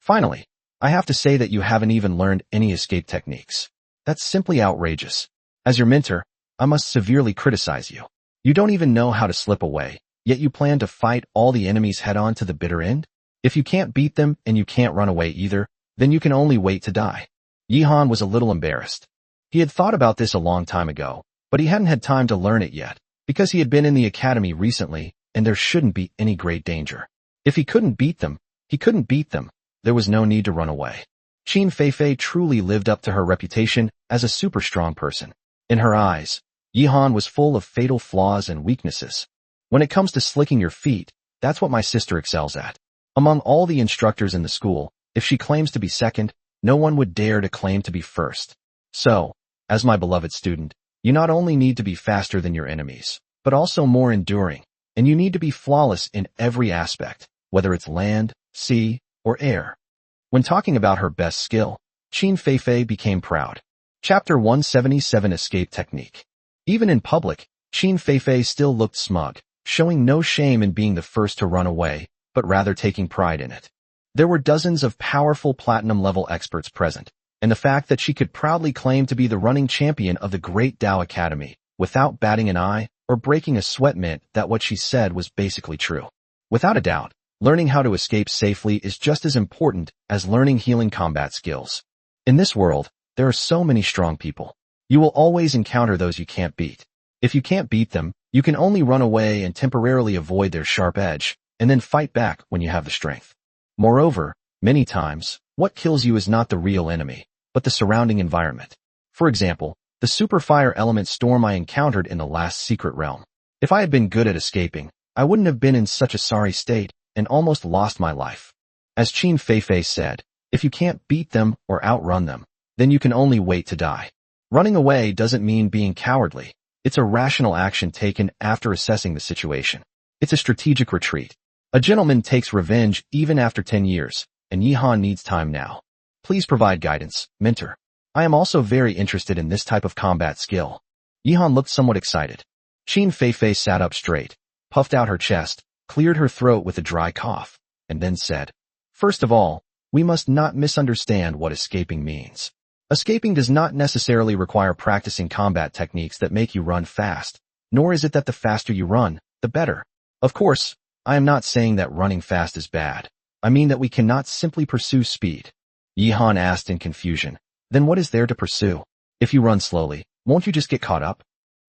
Finally, I have to say that you haven't even learned any escape techniques. That's simply outrageous. As your mentor, I must severely criticize you. You don't even know how to slip away, yet you plan to fight all the enemies head-on to the bitter end? If you can't beat them and you can't run away either, then you can only wait to die. Yihan was a little embarrassed. He had thought about this a long time ago, but he hadn't had time to learn it yet, because he had been in the academy recently, and there shouldn't be any great danger. If he couldn't beat them, he couldn't beat them. There was no need to run away. Qin Feifei truly lived up to her reputation as a super strong person. In her eyes, Yihan was full of fatal flaws and weaknesses. When it comes to slicking your feet, that's what my sister excels at. Among all the instructors in the school, if she claims to be second, no one would dare to claim to be first. So, as my beloved student, you not only need to be faster than your enemies, but also more enduring, and you need to be flawless in every aspect, whether it's land, sea, or air. When talking about her best skill, Qin Feifei became proud. Chapter 177 Escape Technique. Even in public, Qin Feifei still looked smug, showing no shame in being the first to run away, but rather taking pride in it. There were dozens of powerful platinum-level experts present, and the fact that she could proudly claim to be the running champion of the Great Tao Academy, without batting an eye or breaking a sweat meant that what she said was basically true. Without a doubt, learning how to escape safely is just as important as learning healing combat skills. In this world, there are so many strong people. You will always encounter those you can't beat. If you can't beat them, you can only run away and temporarily avoid their sharp edge, and then fight back when you have the strength. Moreover, many times, what kills you is not the real enemy, but the surrounding environment. For example, the super fire element storm I encountered in the last secret realm. If I had been good at escaping, I wouldn't have been in such a sorry state and almost lost my life. As Qin Feifei said, if you can't beat them or outrun them, then you can only wait to die. Running away doesn't mean being cowardly. It's a rational action taken after assessing the situation. It's a strategic retreat. A gentleman takes revenge even after 10 years, and Yihan needs time now. Please provide guidance, mentor. I am also very interested in this type of combat skill. Yihan looked somewhat excited. Qin Feifei sat up straight, puffed out her chest, cleared her throat with a dry cough, and then said, "First of all, we must not misunderstand what escaping means. Escaping does not necessarily require practicing combat techniques that make you run fast, nor is it that the faster you run, the better. Of course, I am not saying that running fast is bad. I mean that we cannot simply pursue speed." Yihan asked in confusion. Then what is there to pursue? If you run slowly, won't you just get caught up?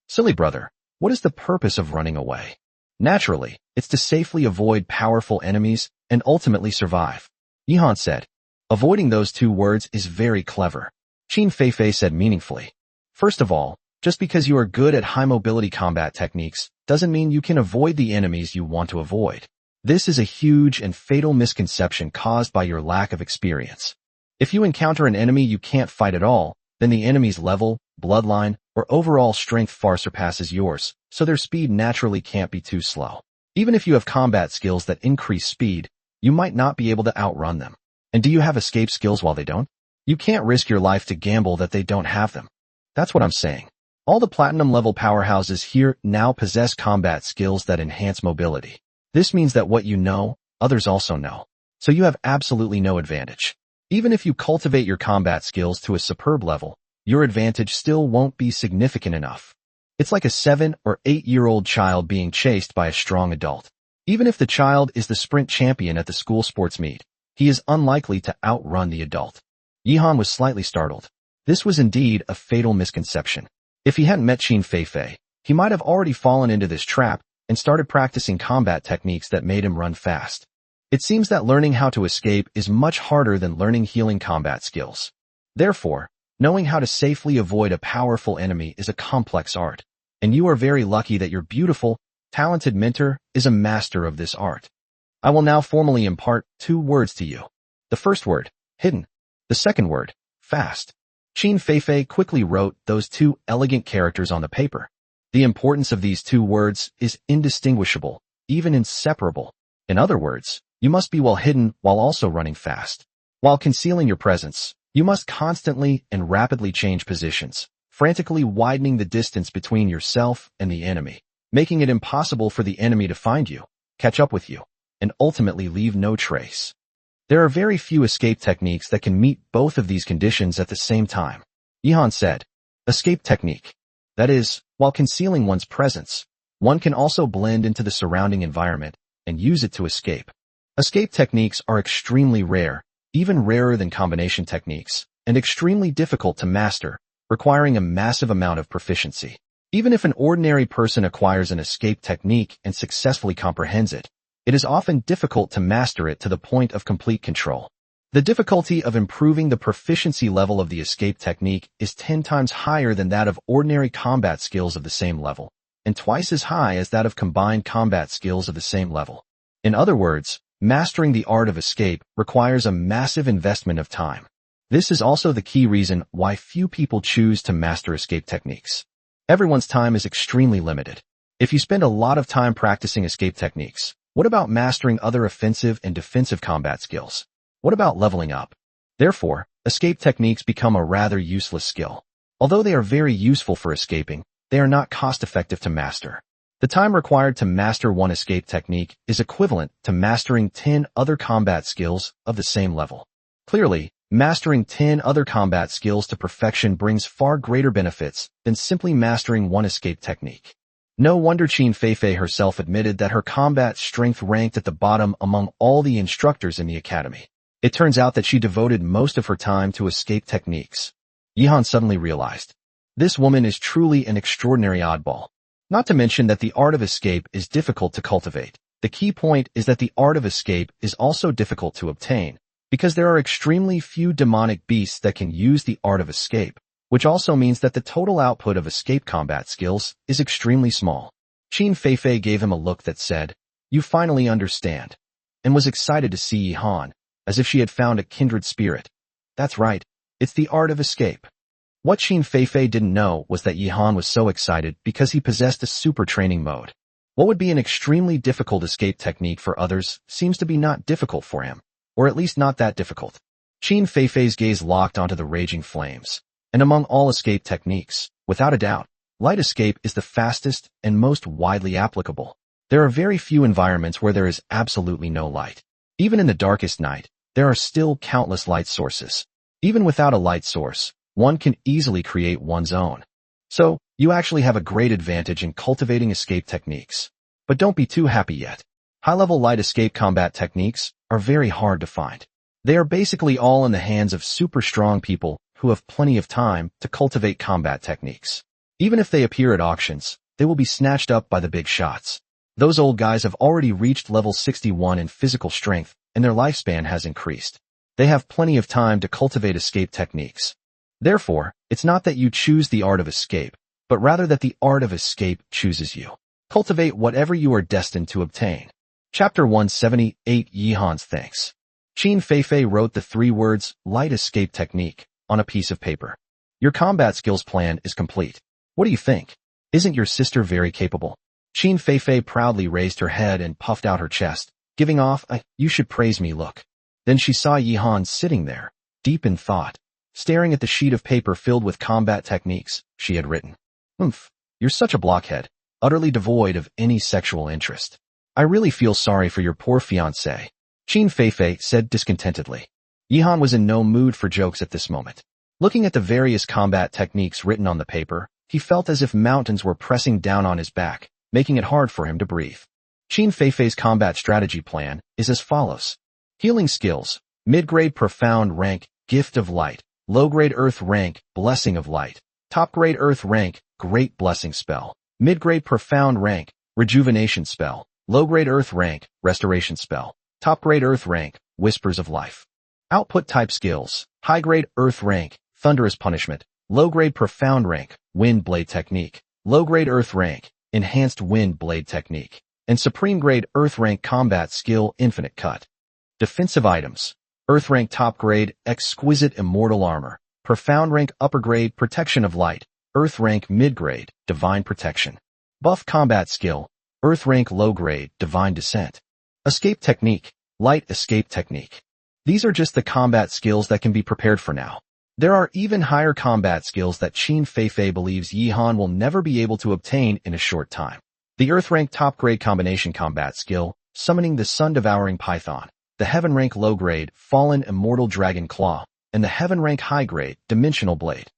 Silly brother, what is the purpose of running away? Naturally, it's to safely avoid powerful enemies and ultimately survive. Yihan said. Avoiding those two words is very clever. Qin Feifei said meaningfully. First of all, just because you are good at high mobility combat techniques doesn't mean you can avoid the enemies you want to avoid. This is a huge and fatal misconception caused by your lack of experience. If you encounter an enemy you can't fight at all, then the enemy's level, bloodline, or overall strength far surpasses yours, so their speed naturally can't be too slow. Even if you have combat skills that increase speed, you might not be able to outrun them. And do you have escape skills while they don't? You can't risk your life to gamble that they don't have them. That's what I'm saying. All the platinum level powerhouses here now possess combat skills that enhance mobility. This means that what you know, others also know. So you have absolutely no advantage. Even if you cultivate your combat skills to a superb level, your advantage still won't be significant enough. It's like a 7 or 8-year-old child being chased by a strong adult. Even if the child is the sprint champion at the school sports meet, he is unlikely to outrun the adult. Yihan was slightly startled. This was indeed a fatal misconception. If he hadn't met Qin Feifei, he might have already fallen into this trap and started practicing combat techniques that made him run fast. It seems that learning how to escape is much harder than learning healing combat skills. Therefore, knowing how to safely avoid a powerful enemy is a complex art, and you are very lucky that your beautiful, talented mentor is a master of this art. I will now formally impart 2 words to you. The first word, hidden. The second word, fast. Qin Feifei quickly wrote those 2 elegant characters on the paper. The importance of these 2 words is indistinguishable, even inseparable. In other words, you must be well hidden while also running fast. While concealing your presence, you must constantly and rapidly change positions, frantically widening the distance between yourself and the enemy, making it impossible for the enemy to find you, catch up with you, and ultimately leave no trace. There are very few escape techniques that can meet both of these conditions at the same time. Yihan said, escape technique. That is, while concealing one's presence, one can also blend into the surrounding environment and use it to escape. Escape techniques are extremely rare, even rarer than combination techniques, and extremely difficult to master, requiring a massive amount of proficiency. Even if an ordinary person acquires an escape technique and successfully comprehends it, it is often difficult to master it to the point of complete control. The difficulty of improving the proficiency level of the escape technique is 10 times higher than that of ordinary combat skills of the same level, and twice as high as that of combined combat skills of the same level. In other words, mastering the art of escape requires a massive investment of time. This is also the key reason why few people choose to master escape techniques. Everyone's time is extremely limited. If you spend a lot of time practicing escape techniques, what about mastering other offensive and defensive combat skills? What about leveling up? Therefore, escape techniques become a rather useless skill. Although they are very useful for escaping, they are not cost-effective to master. The time required to master one escape technique is equivalent to mastering 10 other combat skills of the same level. Clearly, mastering 10 other combat skills to perfection brings far greater benefits than simply mastering one escape technique. No wonder Qin Feifei herself admitted that her combat strength ranked at the bottom among all the instructors in the academy. It turns out that she devoted most of her time to escape techniques. Yihan suddenly realized, this woman is truly an extraordinary oddball. Not to mention that the art of escape is difficult to cultivate. The key point is that the art of escape is also difficult to obtain, because there are extremely few demonic beasts that can use the art of escape, which also means that the total output of escape combat skills is extremely small. Qin Feifei gave him a look that said, you finally understand, and was excited to see Yihan, as if she had found a kindred spirit. That's right, it's the art of escape. What Qin Feifei didn't know was that Yihan was so excited because he possessed a super training mode. What would be an extremely difficult escape technique for others seems to be not difficult for him. or at least not that difficult. Qin Feifei's gaze locked onto the raging flames. And among all escape techniques, without a doubt, light escape is the fastest and most widely applicable. There are very few environments where there is absolutely no light. Even in the darkest night, there are still countless light sources. Even without a light source, one can easily create one's own. So, you actually have a great advantage in cultivating escape techniques. But don't be too happy yet. High-level light escape combat techniques are very hard to find. They are basically all in the hands of super strong people who have plenty of time to cultivate combat techniques. Even if they appear at auctions, they will be snatched up by the big shots. Those old guys have already reached level 61 in physical strength, and their lifespan has increased. They have plenty of time to cultivate escape techniques. Therefore, it's not that you choose the art of escape, but rather that the art of escape chooses you. Cultivate whatever you are destined to obtain. Chapter 178 Yihan's Thanks. Qin Feifei wrote the 3 words, light escape technique, on a piece of paper. Your combat skills plan is complete. What do you think? Isn't your sister very capable? Qin Feifei proudly raised her head and puffed out her chest, giving off a "you should praise me" look. Then she saw Yihan sitting there, deep in thought, staring at the sheet of paper filled with combat techniques she had written. You're such a blockhead, utterly devoid of any sexual interest. I really feel sorry for your poor fiancé, Qin Feifei said discontentedly. Yihan was in no mood for jokes at this moment. Looking at the various combat techniques written on the paper, he felt as if mountains were pressing down on his back, making it hard for him to breathe. Qin Feifei's combat strategy plan is as follows. Healing skills, mid-grade profound rank, gift of light, low-grade earth rank, blessing of light, top-grade earth rank, great blessing spell, mid-grade profound rank, rejuvenation spell, low-grade earth rank, restoration spell, top-grade earth rank, whispers of life. Output type skills, high-grade earth rank, thunderous punishment, low-grade profound rank, wind blade technique, low-grade earth rank, enhanced wind blade technique, and supreme-grade earth rank combat skill infinite cut. Defensive items, earth rank top grade, exquisite immortal armor, profound rank upper grade, protection of light, earth rank mid grade, divine protection. Buff combat skill, earth rank low grade, divine descent. Escape technique, light escape technique. These are just the combat skills that can be prepared for now. There are even higher combat skills that Qin Feifei believes Yihan will never be able to obtain in a short time. The earth rank top grade combination combat skill, summoning the sun devouring python, the heaven rank low grade, fallen immortal dragon claw, and the heaven rank high grade, dimensional blade.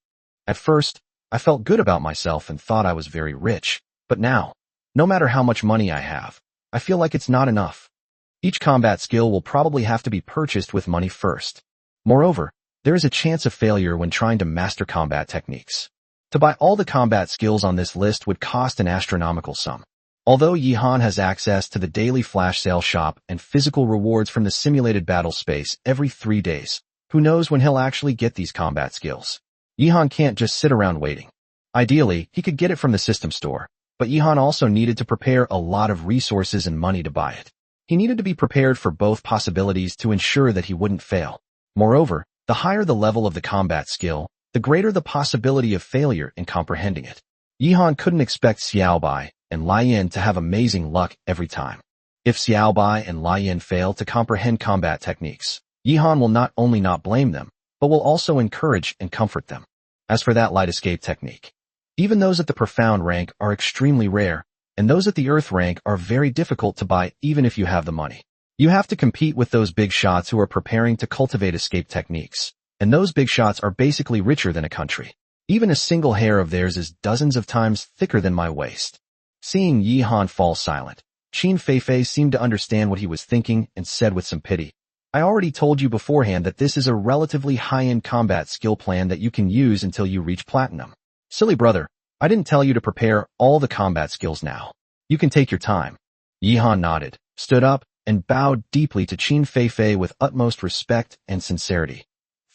At first, I felt good about myself and thought I was very rich, but now, no matter how much money I have, I feel like it's not enough. Each combat skill will probably have to be purchased with money first. Moreover, there is a chance of failure when trying to master combat techniques. To buy all the combat skills on this list would cost an astronomical sum. Although Yihan has access to the daily flash sale shop and physical rewards from the simulated battle space every 3 days, who knows when he'll actually get these combat skills. Yihan can't just sit around waiting. Ideally, he could get it from the system store, but Yihan also needed to prepare a lot of resources and money to buy it. He needed to be prepared for both possibilities to ensure that he wouldn't fail. Moreover, the higher the level of the combat skill, the greater the possibility of failure in comprehending it. Yihan couldn't expect Xiaobai and Lian to have amazing luck every time. If Xiaobai and Lian fail to comprehend combat techniques, Yihan will not only not blame them, but will also encourage and comfort them. As for that light escape technique, even those at the profound rank are extremely rare, and those at the earth rank are very difficult to buy even if you have the money. You have to compete with those big shots who are preparing to cultivate escape techniques, and those big shots are basically richer than a country. Even a single hair of theirs is dozens of times thicker than my waist. Seeing Yihan fall silent, Qin Feifei seemed to understand what he was thinking and said with some pity, I already told you beforehand that this is a relatively high-end combat skill plan that you can use until you reach platinum. Silly brother, I didn't tell you to prepare all the combat skills now. You can take your time. Yihan nodded, stood up, and bowed deeply to Qin Feifei with utmost respect and sincerity.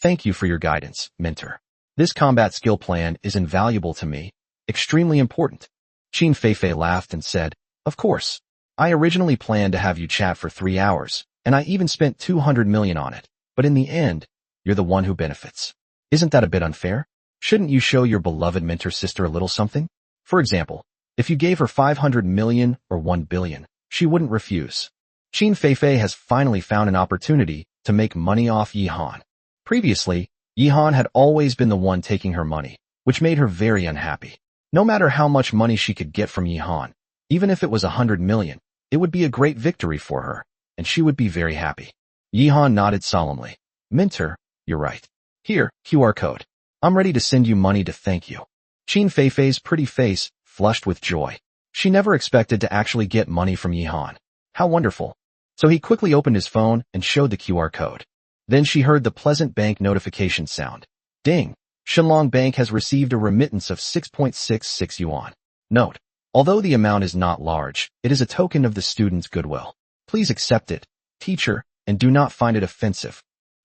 Thank you for your guidance, mentor. This combat skill plan is invaluable to me, extremely important. Qin Feifei laughed and said, Of course. I originally planned to have you chat for 3 hours, and I even spent 200 million on it, but in the end, you're the one who benefits. Isn't that a bit unfair? Shouldn't you show your beloved mentor sister a little something? For example, if you gave her 500 million or 1 billion, she wouldn't refuse. Qin Feifei has finally found an opportunity to make money off Yihan. Previously, Yihan had always been the one taking her money, which made her very unhappy. No matter how much money she could get from Yihan, even if it was 100 million, it would be a great victory for her, and she would be very happy. Yihan nodded solemnly. Minter, you're right. Here, QR code. I'm ready to send you money to thank you. Qin Feifei's pretty face flushed with joy. She never expected to actually get money from Yihan. How wonderful. So he quickly opened his phone and showed the QR code. Then she heard the pleasant bank notification sound. Ding! Shenlong Bank has received a remittance of 6.66 yuan. Note: although the amount is not large, it is a token of the student's goodwill. Please accept it, teacher, and do not find it offensive.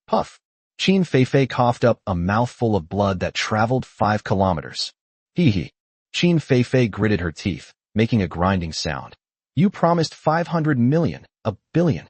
Puff! Qin Feifei coughed up a mouthful of blood that traveled 5 kilometers. Hee hee. Qin Feifei gritted her teeth, making a grinding sound. You promised 500 million, a billion.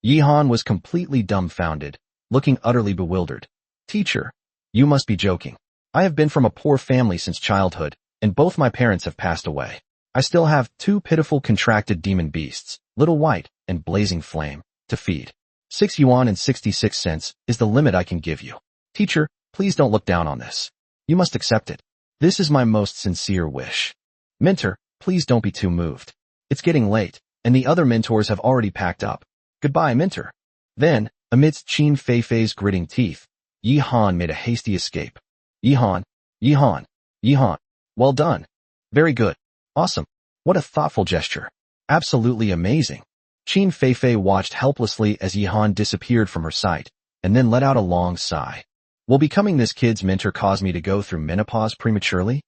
Yihan was completely dumbfounded, looking utterly bewildered. Teacher, you must be joking. I have been from a poor family since childhood, and both my parents have passed away. I still have 2 pitiful contracted demon beasts, Little White and Blazing Flame, to feed. 6 yuan and 66 cents is the limit I can give you. Teacher, please don't look down on this. You must accept it. This is my most sincere wish. Mentor, please don't be too moved. It's getting late, and the other mentors have already packed up. Goodbye, Mentor. Then, amidst Qin Feifei's gritting teeth, Yihan made a hasty escape. Yihan, Yihan, Yihan. Well done. Very good. Awesome. What a thoughtful gesture. Absolutely amazing. Qin Feifei watched helplessly as Yihan disappeared from her sight, and then let out a long sigh. Will becoming this kid's mentor cause me to go through menopause prematurely?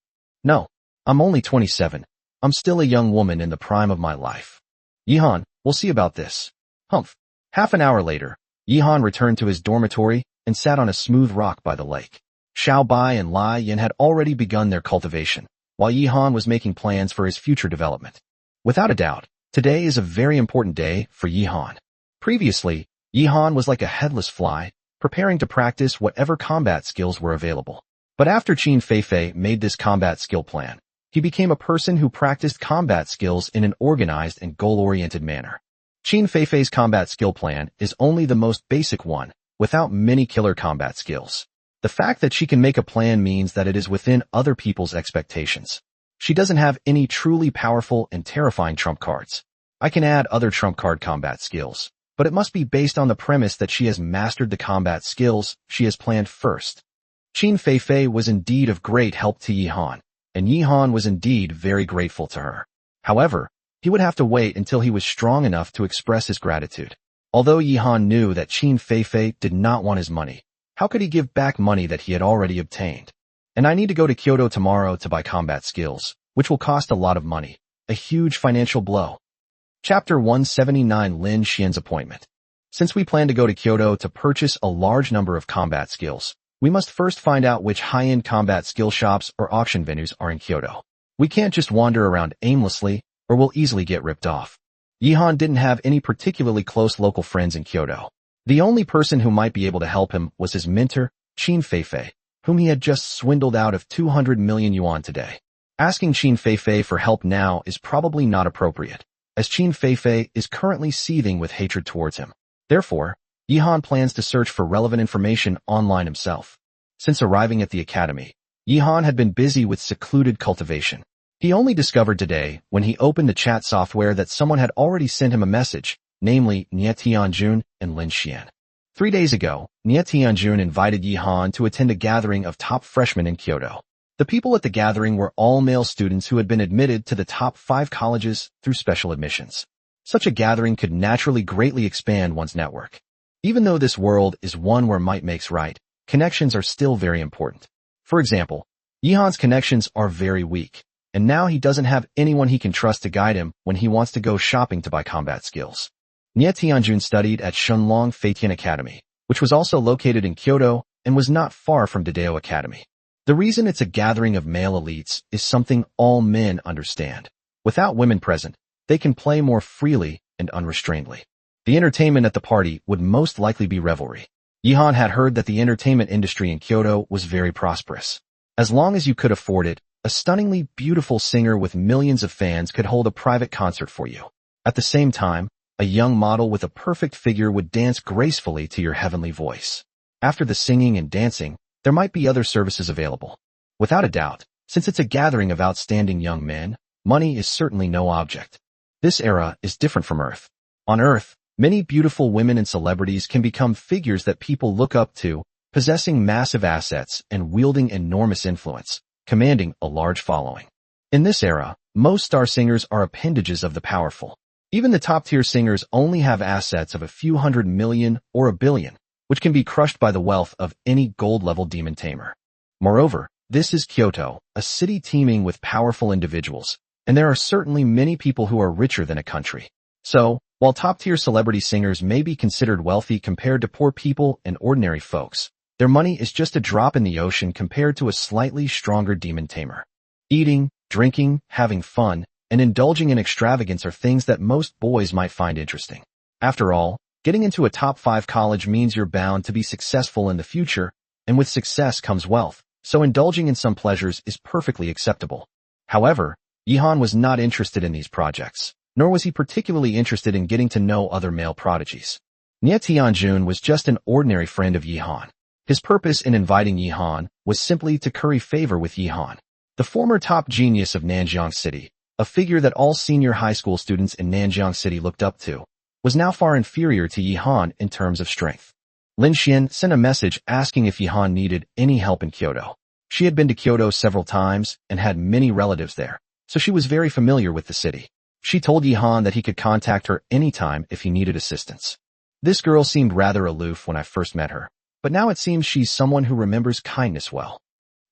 No. I'm only 27. I'm still a young woman in the prime of my life. Yihan, we'll see about this. Humph. Half an hour later, Yihan returned to his dormitory and sat on a smooth rock by the lake. Xiao Bai and Lai Yin had already begun their cultivation, while Yihan was making plans for his future development. Without a doubt, today is a very important day for Yihan. Previously, Yihan was like a headless fly, preparing to practice whatever combat skills were available. But after Qin Feifei made this combat skill plan, he became a person who practiced combat skills in an organized and goal-oriented manner. Qin Feifei's combat skill plan is only the most basic one, without many killer combat skills. The fact that she can make a plan means that it is within other people's expectations. She doesn't have any truly powerful and terrifying trump cards. I can add other trump card combat skills, but it must be based on the premise that she has mastered the combat skills she has planned first. Qin Feifei was indeed of great help to Yihan, and Yihan was indeed very grateful to her. However, he would have to wait until he was strong enough to express his gratitude. Although Yihan knew that Qin Feifei did not want his money, how could he give back money that he had already obtained? And I need to go to Kyoto tomorrow to buy combat skills, which will cost a lot of money. A huge financial blow. Chapter 179 Lin Xian's appointment. Since we plan to go to Kyoto to purchase a large number of combat skills, we must first find out which high-end combat skill shops or auction venues are in Kyoto. We can't just wander around aimlessly, or we'll easily get ripped off. Yihan didn't have any particularly close local friends in Kyoto. The only person who might be able to help him was his mentor, Qin Feifei, whom he had just swindled out of 200 million yuan today. Asking Qin Feifei for help now is probably not appropriate, as Qin Feifei is currently seething with hatred towards him. Therefore, Yihan plans to search for relevant information online himself. Since arriving at the academy, Yihan had been busy with secluded cultivation. He only discovered today, when he opened the chat software, that someone had already sent him a message, namely Nie Tianjun and Lin Xian. 3 days ago, Nie Tianjun invited Yihan to attend a gathering of top freshmen in Kyoto. The people at the gathering were all male students who had been admitted to the top 5 colleges through special admissions. Such a gathering could naturally greatly expand one's network. Even though this world is one where might makes right, connections are still very important. For example, Yihan's connections are very weak, and now he doesn't have anyone he can trust to guide him when he wants to go shopping to buy combat skills. Nie Tianjun studied at Shenlong Feitian Academy, which was also located in Kyoto and was not far from Didao Academy. The reason it's a gathering of male elites is something all men understand. Without women present, they can play more freely and unrestrainedly. The entertainment at the party would most likely be revelry. Yihan had heard that the entertainment industry in Kyoto was very prosperous. As long as you could afford it, a stunningly beautiful singer with millions of fans could hold a private concert for you. At the same time, a young model with a perfect figure would dance gracefully to your heavenly voice. After the singing and dancing, there might be other services available. Without a doubt, since it's a gathering of outstanding young men, money is certainly no object. This era is different from Earth. On Earth, many beautiful women and celebrities can become figures that people look up to, possessing massive assets and wielding enormous influence, commanding a large following. In this era, most star singers are appendages of the powerful. Even the top-tier singers only have assets of a few hundred million or a billion, which can be crushed by the wealth of any gold-level demon tamer. Moreover, this is Kyoto, a city teeming with powerful individuals, and there are certainly many people who are richer than a country. So, while top-tier celebrity singers may be considered wealthy compared to poor people and ordinary folks, their money is just a drop in the ocean compared to a slightly stronger demon tamer. Eating, drinking, having fun, and indulging in extravagance are things that most boys might find interesting. After all, getting into a top 5 college means you're bound to be successful in the future, and with success comes wealth, so indulging in some pleasures is perfectly acceptable. However, Yihan was not interested in these projects, nor was he particularly interested in getting to know other male prodigies. Nie Tianjun was just an ordinary friend of Yihan. His purpose in inviting Yihan was simply to curry favor with Yihan, the former top genius of Nanjiang City, a figure that all senior high school students in Nanjiang City looked up to, was now far inferior to Yihan in terms of strength. Lin Xian sent a message asking if Yihan needed any help in Kyoto. She had been to Kyoto several times and had many relatives there, so she was very familiar with the city. She told Yihan that he could contact her anytime if he needed assistance. This girl seemed rather aloof when I first met her, but now it seems she's someone who remembers kindness well.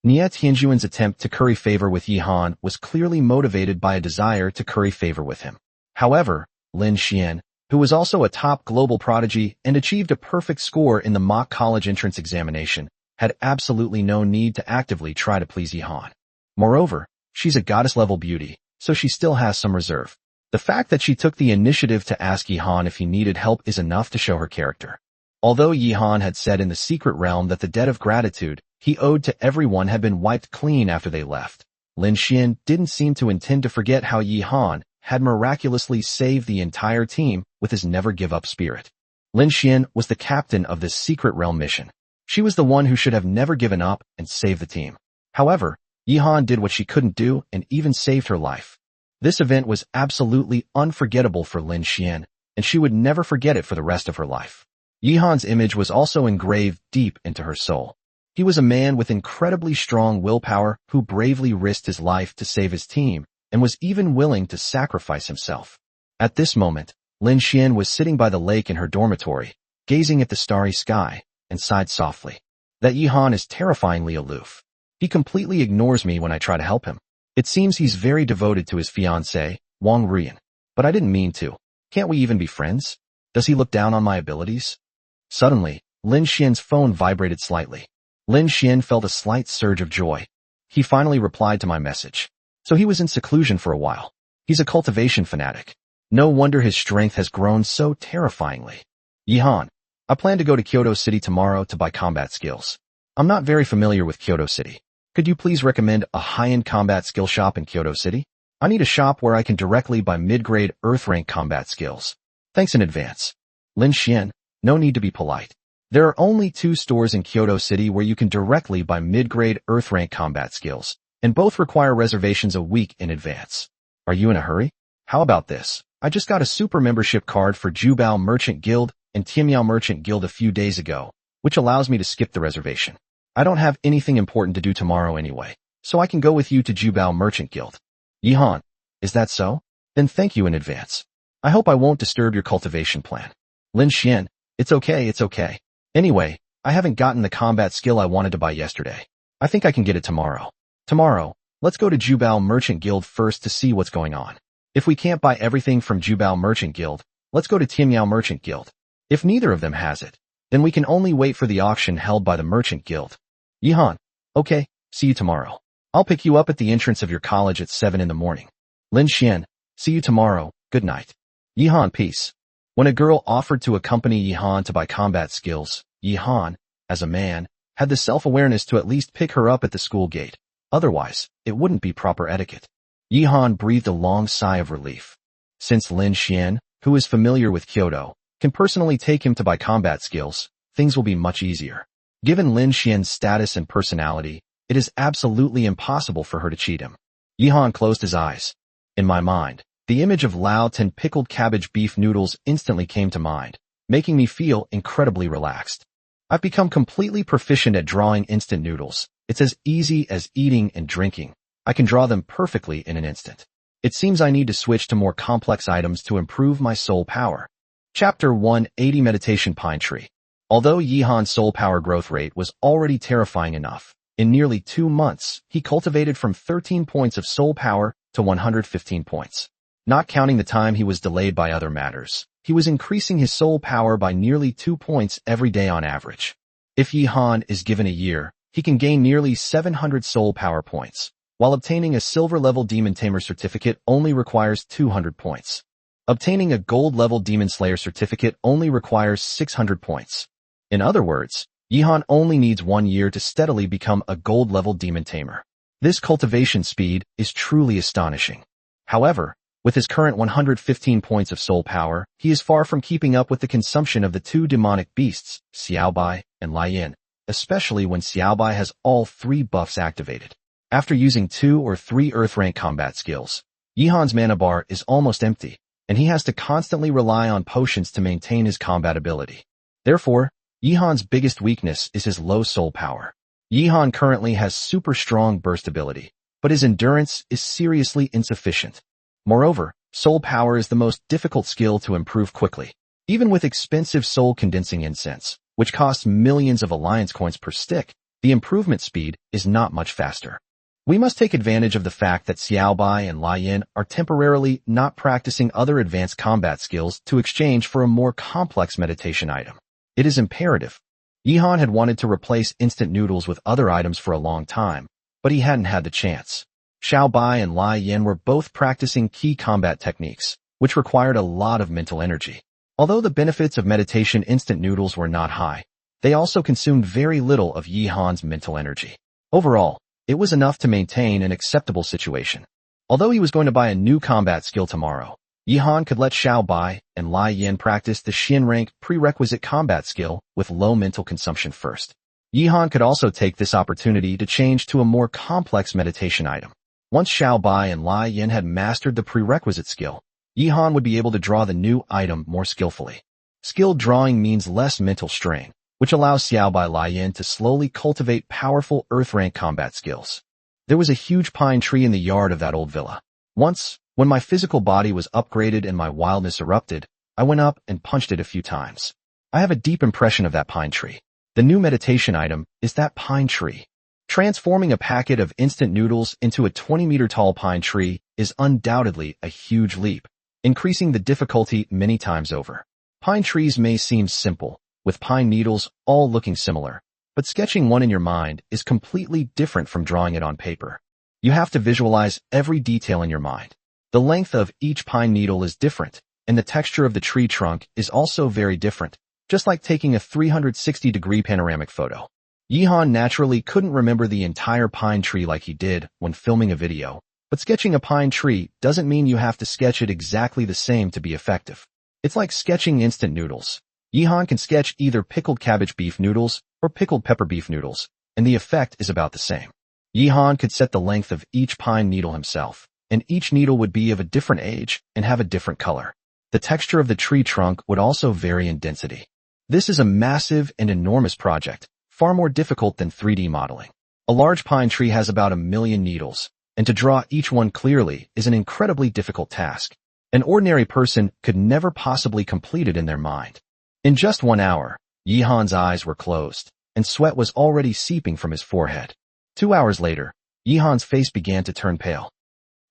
Nie Tianjuan's attempt to curry favor with Yihan was clearly motivated by a desire to curry favor with him. However, Lin Xian, who was also a top global prodigy and achieved a perfect score in the mock college entrance examination, had absolutely no need to actively try to please Yihan. Moreover, she's a goddess-level beauty, so she still has some reserve. The fact that she took the initiative to ask Yihan if he needed help is enough to show her character. Although Yihan had said in the secret realm that the debt of gratitude he owed to everyone had been wiped clean after they left, Lin Xian didn't seem to intend to forget how Yihan had miraculously saved the entire team with his never-give-up spirit. Lin Xian was the captain of this secret realm mission. She was the one who should have never given up and saved the team. However, Yihan did what she couldn't do and even saved her life. This event was absolutely unforgettable for Lin Xian, and she would never forget it for the rest of her life. Yihan's image was also engraved deep into her soul. He was a man with incredibly strong willpower who bravely risked his life to save his team and was even willing to sacrifice himself. At this moment, Lin Xian was sitting by the lake in her dormitory, gazing at the starry sky, and sighed softly. That Yihan is terrifyingly aloof. He completely ignores me when I try to help him. It seems he's very devoted to his fiancée, Wong Ruian. But I didn't mean to. Can't we even be friends? Does he look down on my abilities? Suddenly, Lin Xian's phone vibrated slightly. Lin Xian felt a slight surge of joy. He finally replied to my message. So he was in seclusion for a while. He's a cultivation fanatic. No wonder his strength has grown so terrifyingly. Yihan, I plan to go to Kyoto City tomorrow to buy combat skills. I'm not very familiar with Kyoto City. Could you please recommend a high-end combat skill shop in Kyoto City? I need a shop where I can directly buy mid-grade Earth-rank combat skills. Thanks in advance. Lin Xian, no need to be polite. There are only 2 stores in Kyoto City where you can directly buy mid-grade Earth-rank combat skills, and both require reservations a week in advance. Are you in a hurry? How about this? I just got a super membership card for Jubao Merchant Guild and Tianyao Merchant Guild a few days ago, which allows me to skip the reservation. I don't have anything important to do tomorrow anyway, so I can go with you to Jubao Merchant Guild. Yihan, is that so? Then thank you in advance. I hope I won't disturb your cultivation plan. Lin Xian, it's okay. Anyway, I haven't gotten the combat skill I wanted to buy yesterday. I think I can get it tomorrow. Tomorrow, let's go to Jubao Merchant Guild first to see what's going on. If we can't buy everything from Jubao Merchant Guild, let's go to Tianyao Merchant Guild. If neither of them has it, then we can only wait for the auction held by the Merchant Guild. Yihan, okay, see you tomorrow. I'll pick you up at the entrance of your college at 7 in the morning. Lin Xian, see you tomorrow, good night. Yihan, peace. When a girl offered to accompany Yihan to buy combat skills, Yihan, as a man, had the self-awareness to at least pick her up at the school gate. Otherwise, it wouldn't be proper etiquette. Yihan breathed a long sigh of relief. Since Lin Xian who is familiar with Kyoto, can personally take him to buy combat skills, things will be much easier. Given Lin Xian's status and personality, it is absolutely impossible for her to cheat him. Yihan closed his eyes. In my mind, the image of Lao Tin pickled cabbage beef noodles instantly came to mind, making me feel incredibly relaxed. I've become completely proficient at drawing instant noodles. It's as easy as eating and drinking. I can draw them perfectly in an instant. It seems I need to switch to more complex items to improve my soul power. Chapter 180 Meditation Pine Tree. Although Yihan's soul power growth rate was already terrifying enough, in nearly 2 months, he cultivated from 13 points of soul power to 115 points. Not counting the time he was delayed by other matters, he was increasing his soul power by nearly 2 points every day on average. If Yihan is given a year, he can gain nearly 700 soul power points, while obtaining a silver-level Demon Tamer certificate only requires 200 points. Obtaining a gold-level Demon Slayer certificate only requires 600 points. In other words, Yihan only needs 1 year to steadily become a gold-level Demon Tamer. This cultivation speed is truly astonishing. However, with his current 115 points of soul power, he is far from keeping up with the consumption of the 2 demonic beasts, Xiaobai and Ruian, especially when Xiaobai has all 3 buffs activated. After using 2 or 3 Earth-rank combat skills, Yihan's mana bar is almost empty, and he has to constantly rely on potions to maintain his combat ability. Therefore, Yihan's biggest weakness is his low soul power. Yihan currently has super strong burst ability, but his endurance is seriously insufficient. Moreover, soul power is the most difficult skill to improve quickly. Even with expensive soul condensing incense, which costs millions of alliance coins per stick, the improvement speed is not much faster. We must take advantage of the fact that Xiaobai and Ruian are temporarily not practicing other advanced combat skills to exchange for a more complex meditation item. It is imperative. Yihan had wanted to replace instant noodles with other items for a long time, but he hadn't had the chance. Xiaobai and Ruian were both practicing key combat techniques, which required a lot of mental energy. Although the benefits of meditation instant noodles were not high, they also consumed very little of Yihan's mental energy. Overall, it was enough to maintain an acceptable situation. Although he was going to buy a new combat skill tomorrow, Yihan could let Xiaobai and Ruian practice the Xin rank prerequisite combat skill with low mental consumption first. Yihan could also take this opportunity to change to a more complex meditation item. Once Xiaobai and Ruian had mastered the prerequisite skill, Yihan would be able to draw the new item more skillfully. Skilled drawing means less mental strain, which allows Xiaobai Ruian to slowly cultivate powerful Earth-rank combat skills. There was a huge pine tree in the yard of that old villa. Once, when my physical body was upgraded and my wildness erupted, I went up and punched it a few times. I have a deep impression of that pine tree. The new meditation item is that pine tree. Transforming a packet of instant noodles into a 20-meter-tall pine tree is undoubtedly a huge leap, increasing the difficulty many times over. Pine trees may seem simple, with pine needles all looking similar, but sketching one in your mind is completely different from drawing it on paper. You have to visualize every detail in your mind. The length of each pine needle is different, and the texture of the tree trunk is also very different, just like taking a 360-degree panoramic photo. Yihan naturally couldn't remember the entire pine tree like he did when filming a video, but sketching a pine tree doesn't mean you have to sketch it exactly the same to be effective. It's like sketching instant noodles. Yihan can sketch either pickled cabbage beef noodles or pickled pepper beef noodles, and the effect is about the same. Yihan could set the length of each pine needle himself, and each needle would be of a different age and have a different color. The texture of the tree trunk would also vary in density. This is a massive and enormous project, far more difficult than 3D modeling. A large pine tree has about 1 million needles, and to draw each one clearly is an incredibly difficult task. An ordinary person could never possibly complete it in their mind. In just 1 hour, Yihan's eyes were closed, and sweat was already seeping from his forehead. 2 hours later, Yihan's face began to turn pale.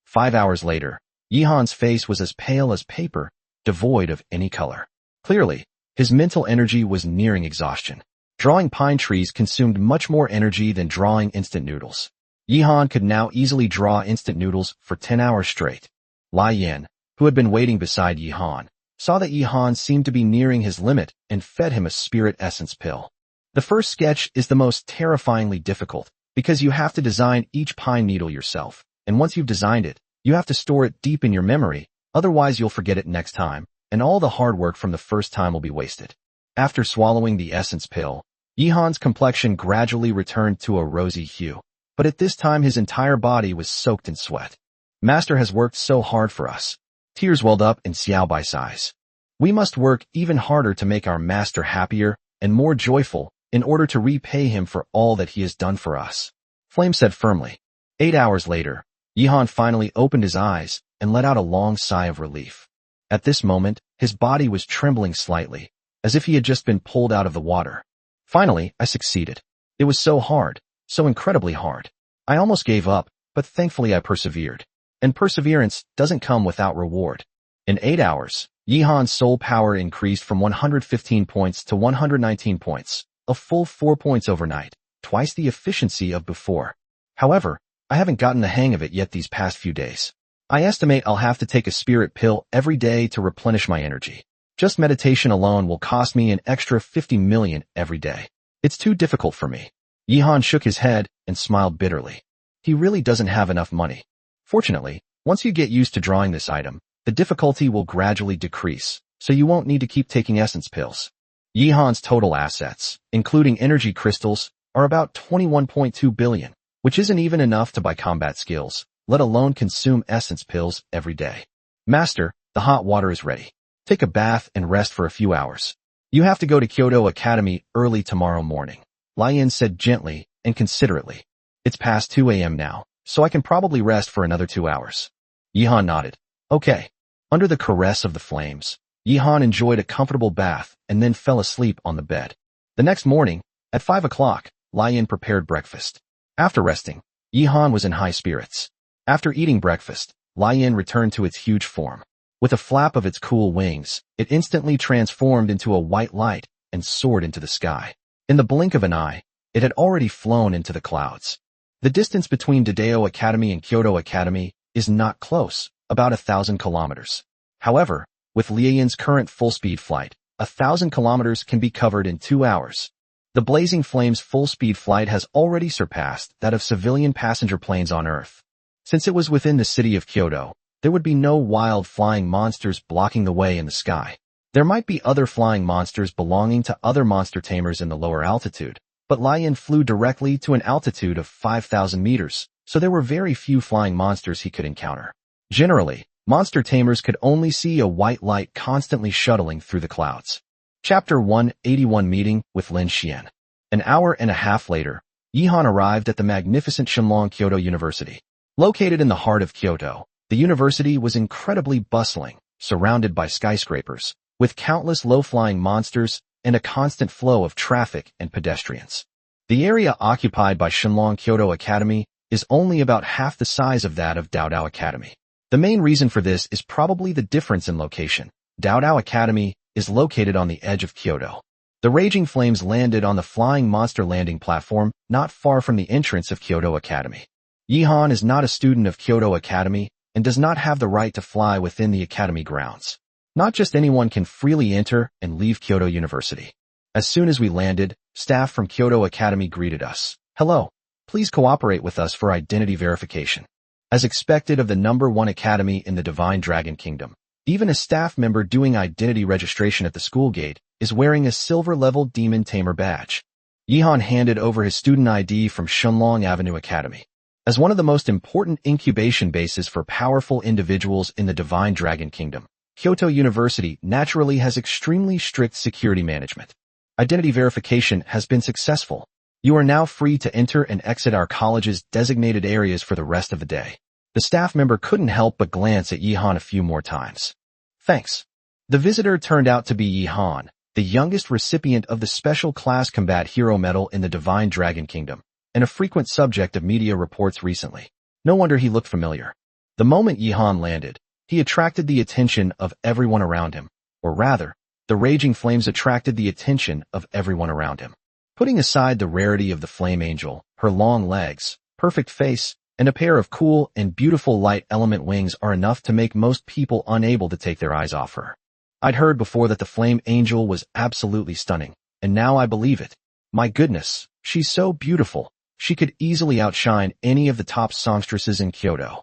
5 hours later, Yihan's face was as pale as paper, devoid of any color. Clearly, his mental energy was nearing exhaustion. Drawing pine trees consumed much more energy than drawing instant noodles. Yihan could now easily draw instant noodles for 10 hours straight. Ruian, who had been waiting beside Yihan, saw that Yihan seemed to be nearing his limit and fed him a spirit essence pill. The first sketch is the most terrifyingly difficult because you have to design each pine needle yourself, and once you've designed it, you have to store it deep in your memory, otherwise you'll forget it next time, and all the hard work from the first time will be wasted. After swallowing the essence pill, Yihan's complexion gradually returned to a rosy hue, but at this time his entire body was soaked in sweat. Master has worked so hard for us. Tears welled up in Xiaobai's eyes. We must work even harder to make our master happier and more joyful in order to repay him for all that he has done for us. Flame said firmly. 8 hours later, Yihan finally opened his eyes and let out a long sigh of relief. At this moment, his body was trembling slightly, as if he had just been pulled out of the water. Finally, I succeeded. It was so hard, so incredibly hard. I almost gave up, but thankfully I persevered. And perseverance doesn't come without reward. In 8 hours, Yihan's soul power increased from 115 points to 119 points, a full 4 points overnight, twice the efficiency of before. However, I haven't gotten the hang of it yet these past few days. I estimate I'll have to take a spirit pill every day to replenish my energy. Just meditation alone will cost me an extra 50 million every day. It's too difficult for me. Yihan shook his head and smiled bitterly. He really doesn't have enough money. Fortunately, once you get used to drawing this item, the difficulty will gradually decrease, so you won't need to keep taking essence pills. Yihan's total assets, including energy crystals, are about 21.2 billion, which isn't even enough to buy combat skills, let alone consume essence pills every day. Master, the hot water is ready. Take a bath and rest for a few hours. You have to go to Kyoto Academy early tomorrow morning, Ruian said gently and considerately. It's past 2 a.m. now, so I can probably rest for another 2 hours. Yihan nodded. Okay. Under the caress of the flames, Yihan enjoyed a comfortable bath and then fell asleep on the bed. The next morning, at 5 o'clock, Ruian prepared breakfast. After resting, Yihan was in high spirits. After eating breakfast, Ruian returned to its huge form. With a flap of its cool wings, it instantly transformed into a white light and soared into the sky. In the blink of an eye, it had already flown into the clouds. The distance between Didao Academy and Kyoto Academy is not close, about 1,000 kilometers. However, with Ruian's current full-speed flight, 1,000 kilometers can be covered in 2 hours. The Blazing Flame's full-speed flight has already surpassed that of civilian passenger planes on Earth. Since it was within the city of Kyoto, there would be no wild flying monsters blocking the way in the sky. There might be other flying monsters belonging to other monster tamers in the lower altitude, but Ruian flew directly to an altitude of 5,000 meters, so there were very few flying monsters he could encounter. Generally, monster tamers could only see a white light constantly shuttling through the clouds. Chapter 181 Meeting with Lin Xian. An hour and a half later, Yihan arrived at the magnificent Shenlong Kyoto University. Located in the heart of Kyoto, the university was incredibly bustling, surrounded by skyscrapers, with countless low-flying monsters and a constant flow of traffic and pedestrians. The area occupied by Shenlong Kyoto Academy is only about half the size of that of Daodao Academy. The main reason for this is probably the difference in location. Daodao Academy is located on the edge of Kyoto. The Raging Flames landed on the Flying Monster landing platform not far from the entrance of Kyoto Academy. Yihan is not a student of Kyoto Academy and does not have the right to fly within the academy grounds. Not just anyone can freely enter and leave Kyoto University. As soon as we landed, staff from Kyoto Academy greeted us. Hello. Please cooperate with us for identity verification. As expected of the #1 academy in the Divine Dragon Kingdom, even a staff member doing identity registration at the school gate is wearing a silver-level Demon Tamer badge. Yihan handed over his student ID from Shenlong Avenue Academy. As one of the most important incubation bases for powerful individuals in the Divine Dragon Kingdom, Kyoto University naturally has extremely strict security management. Identity verification has been successful. You are now free to enter and exit our college's designated areas for the rest of the day. The staff member couldn't help but glance at Yihan a few more times. Thanks. The visitor turned out to be Yihan, the youngest recipient of the Special Class Combat Hero Medal in the Divine Dragon Kingdom, and a frequent subject of media reports recently. No wonder he looked familiar. The moment Yihan landed, he attracted the attention of everyone around him, or rather, the Raging Flames attracted the attention of everyone around him. Putting aside the rarity of the Flame Angel, her long legs, perfect face, and a pair of cool and beautiful light element wings are enough to make most people unable to take their eyes off her. I'd heard before that the Flame Angel was absolutely stunning, and now I believe it. My goodness, she's so beautiful. She could easily outshine any of the top songstresses in Kyoto.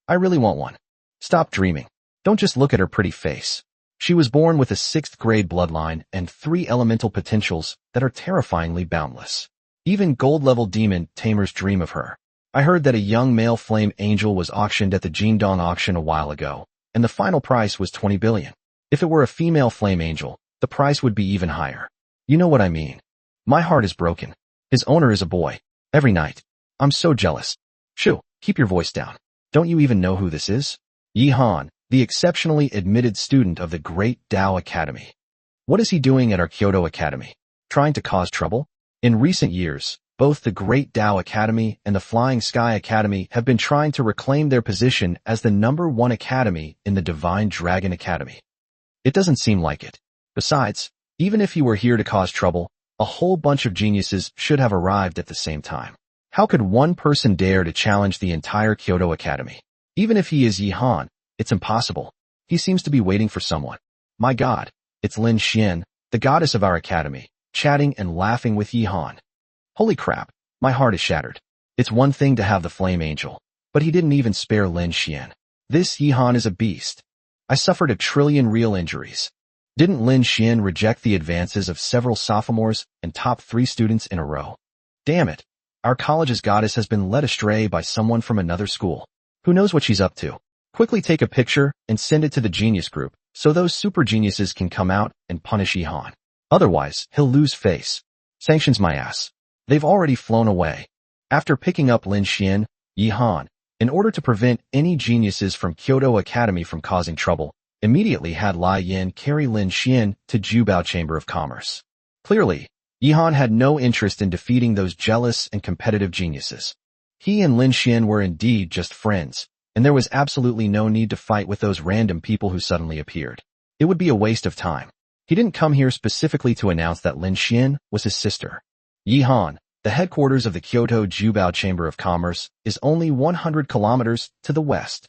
I really want one. Stop dreaming. Don't just look at her pretty face. She was born with a 6th grade bloodline and 3 elemental potentials that are terrifyingly boundless. Even gold-level demon Tamers dream of her. I heard that a young male flame angel was auctioned at the Jingdong auction a while ago, and the final price was 20 billion. If it were a female flame angel, the price would be even higher. You know what I mean. My heart is broken. His owner is a boy. Every night. I'm so jealous. Shoo, keep your voice down. Don't you even know who this is? Yi Han, the exceptionally admitted student of the Great Tao Academy. What is he doing at our Kyoto Academy? Trying to cause trouble? In recent years, both the Great Tao Academy and the Flying Sky Academy have been trying to reclaim their position as the #1 academy in the Divine Dragon Academy. It doesn't seem like it. Besides, even if he were here to cause trouble, a whole bunch of geniuses should have arrived at the same time. How could one person dare to challenge the entire Kyoto Academy? Even if he is Yi Han, it's impossible. He seems to be waiting for someone. My God, it's Lin Xian, the goddess of our academy, chatting and laughing with Yi Han. Holy crap, my heart is shattered. It's one thing to have the flame angel, but he didn't even spare Lin Xian. This Yi Han is a beast. I suffered 1 trillion real injuries. Didn't Lin Xian reject the advances of several sophomores and top 3 students in a row? Damn it, our college's goddess has been led astray by someone from another school. Who knows what she's up to? Quickly take a picture and send it to the genius group, so those super geniuses can come out and punish Yi Han. Otherwise, he'll lose face. Sanctions my ass. They've already flown away. After picking up Lin Xian, Yi Han, in order to prevent any geniuses from Kyoto Academy from causing trouble, immediately had Lai Yin carry Lin Xian to Jubao Chamber of Commerce. Clearly, Yi Han had no interest in defeating those jealous and competitive geniuses. He and Lin Xian were indeed just friends, and there was absolutely no need to fight with those random people who suddenly appeared. It would be a waste of time. He didn't come here specifically to announce that Lin Xian was his sister. Yi Han, the headquarters of the Kyoto Jubao Chamber of Commerce, is only 100 kilometers to the west.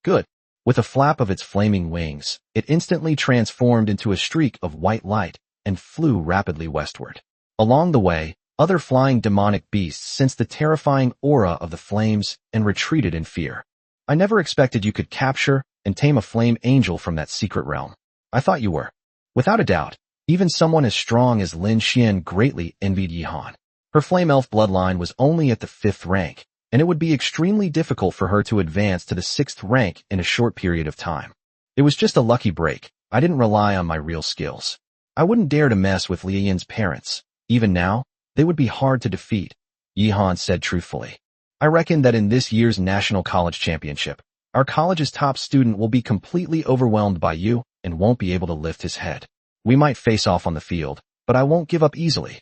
Good. With a flap of its flaming wings, it instantly transformed into a streak of white light and flew rapidly westward. Along the way, other flying demonic beasts sensed the terrifying aura of the flames and retreated in fear. I never expected you could capture and tame a flame angel from that secret realm. I thought you were. Without a doubt, even someone as strong as Lin Xian greatly envied Yi Han. Her flame elf bloodline was only at the 5th rank, and it would be extremely difficult for her to advance to the 6th rank in a short period of time. It was just a lucky break. I didn't rely on my real skills. I wouldn't dare to mess with Li Yin's parents. Even now, they would be hard to defeat, Yi Han said truthfully. I reckon that in this year's National College Championship, our college's top student will be completely overwhelmed by you and won't be able to lift his head. We might face off on the field, but I won't give up easily.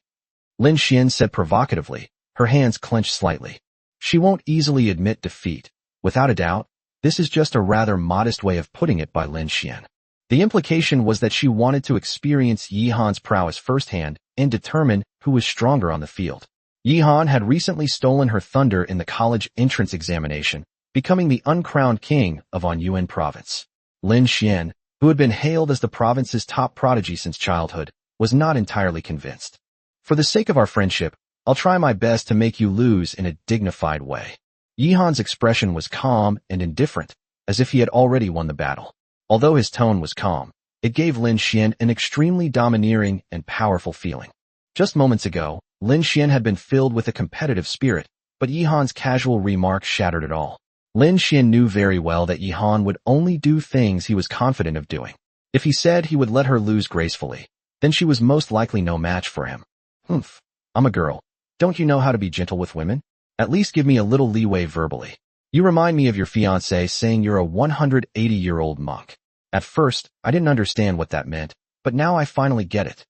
Lin Xian said provocatively, her hands clenched slightly. She won't easily admit defeat. Without a doubt, this is just a rather modest way of putting it by Lin Xian. The implication was that she wanted to experience Yi Han's prowess firsthand and determine who was stronger on the field. Yi Han had recently stolen her thunder in the college entrance examination, becoming the uncrowned king of Anyuan province. Lin Xian, who had been hailed as the province's top prodigy since childhood, was not entirely convinced. For the sake of our friendship, I'll try my best to make you lose in a dignified way. Yi Han's expression was calm and indifferent, as if he had already won the battle. Although his tone was calm, it gave Lin Xian an extremely domineering and powerful feeling. Just moments ago, Lin Xian had been filled with a competitive spirit, but Yi Han's casual remark shattered it all. Lin Xian knew very well that Yi Han would only do things he was confident of doing. If he said he would let her lose gracefully, then she was most likely no match for him. Humph, I'm a girl. Don't you know how to be gentle with women? At least give me a little leeway verbally. You remind me of your fiancé saying you're a 180-year-old monk. At first, I didn't understand what that meant, but now I finally get it.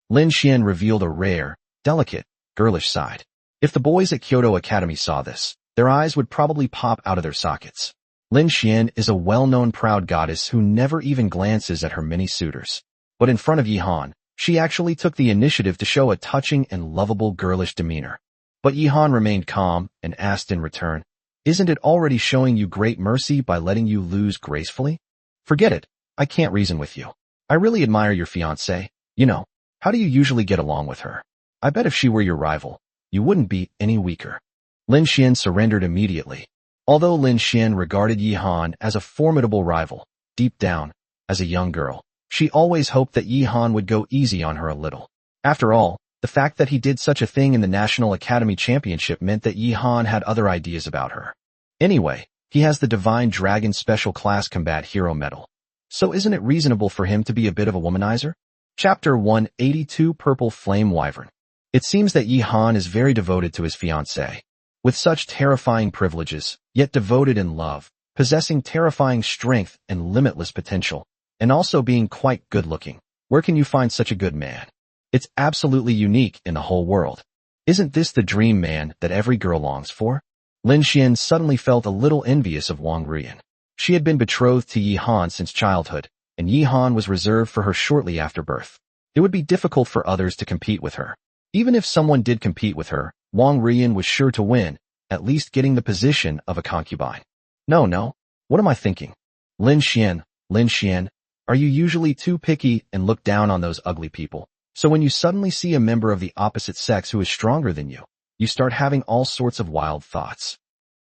Lin Xian revealed a rare, delicate, girlish side. If the boys at Kyoto Academy saw this, their eyes would probably pop out of their sockets. Lin Xian is a well-known proud goddess who never even glances at her many suitors. But in front of Yi Han, she actually took the initiative to show a touching and lovable girlish demeanor. But Yi Han remained calm and asked in return, "Isn't it already showing you great mercy by letting you lose gracefully?" "Forget it. I can't reason with you. I really admire your fiancé. You know, how do you usually get along with her? I bet if she were your rival, you wouldn't be any weaker." Lin Xian surrendered immediately. Although Lin Xian regarded Yi Han as a formidable rival, deep down, as a young girl, She always hoped that Yi-han would go easy on her a little. After all, the fact that he did such a thing in the National Academy Championship meant that Yi-han had other ideas about her. Anyway, he has the Divine Dragon Special Class Combat Hero Medal. So isn't it reasonable for him to be a bit of a womanizer? Chapter 182 Purple Flame Wyvern. It seems that Yi-han is very devoted to his fiancée. With such terrifying privileges, yet devoted in love, possessing terrifying strength and limitless potential, and also being quite good-looking. Where can you find such a good man? It's absolutely unique in the whole world. Isn't this the dream man that every girl longs for? Lin Xian suddenly felt a little envious of Wong Ruian. She had been betrothed to Yi-han since childhood, and Yi-han was reserved for her shortly after birth. It would be difficult for others to compete with her. Even if someone did compete with her, Wong Ruian was sure to win, at least getting the position of a concubine. No, what am I thinking? Lin Xian, are you usually too picky and look down on those ugly people? So when you suddenly see a member of the opposite sex who is stronger than you start having all sorts of wild thoughts.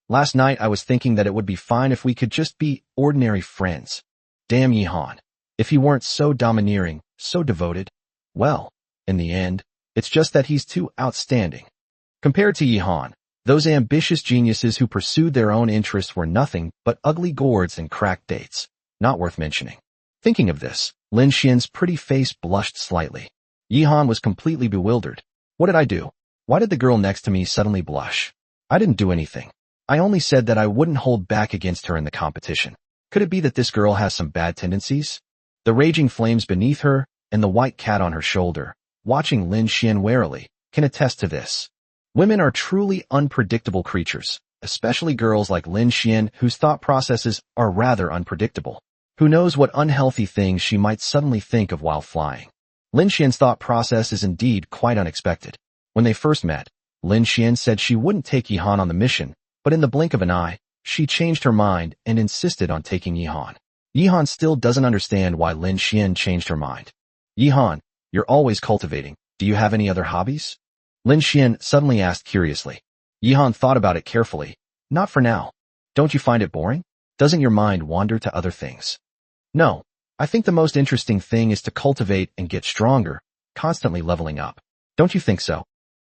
Last night I was thinking that it would be fine if we could just be ordinary friends. Damn Yi-han. If he weren't so domineering, so devoted, well, in the end, it's just that he's too outstanding. Compared to Yi-han, those ambitious geniuses who pursued their own interests were nothing but ugly gourds and cracked dates. Not worth mentioning. Thinking of this, Lin Xian's pretty face blushed slightly. Yi-han was completely bewildered. What did I do? Why did the girl next to me suddenly blush? I didn't do anything. I only said that I wouldn't hold back against her in the competition. Could it be that this girl has some bad tendencies? The raging flames beneath her and the white cat on her shoulder, watching Lin Xian warily, can attest to this. Women are truly unpredictable creatures, especially girls like Lin Xian whose thought processes are rather unpredictable. Who knows what unhealthy things she might suddenly think of while flying. Lin Xian's thought process is indeed quite unexpected. When they first met, Lin Xian said she wouldn't take Yi-han on the mission, but in the blink of an eye, she changed her mind and insisted on taking Yi-han. Yi-han still doesn't understand why Lin Xian changed her mind. Yi-han, you're always cultivating. Do you have any other hobbies? Lin Xian suddenly asked curiously. Yi-han thought about it carefully. Not for now. Don't you find it boring? Doesn't your mind wander to other things? No. I think the most interesting thing is to cultivate and get stronger, constantly leveling up. Don't you think so?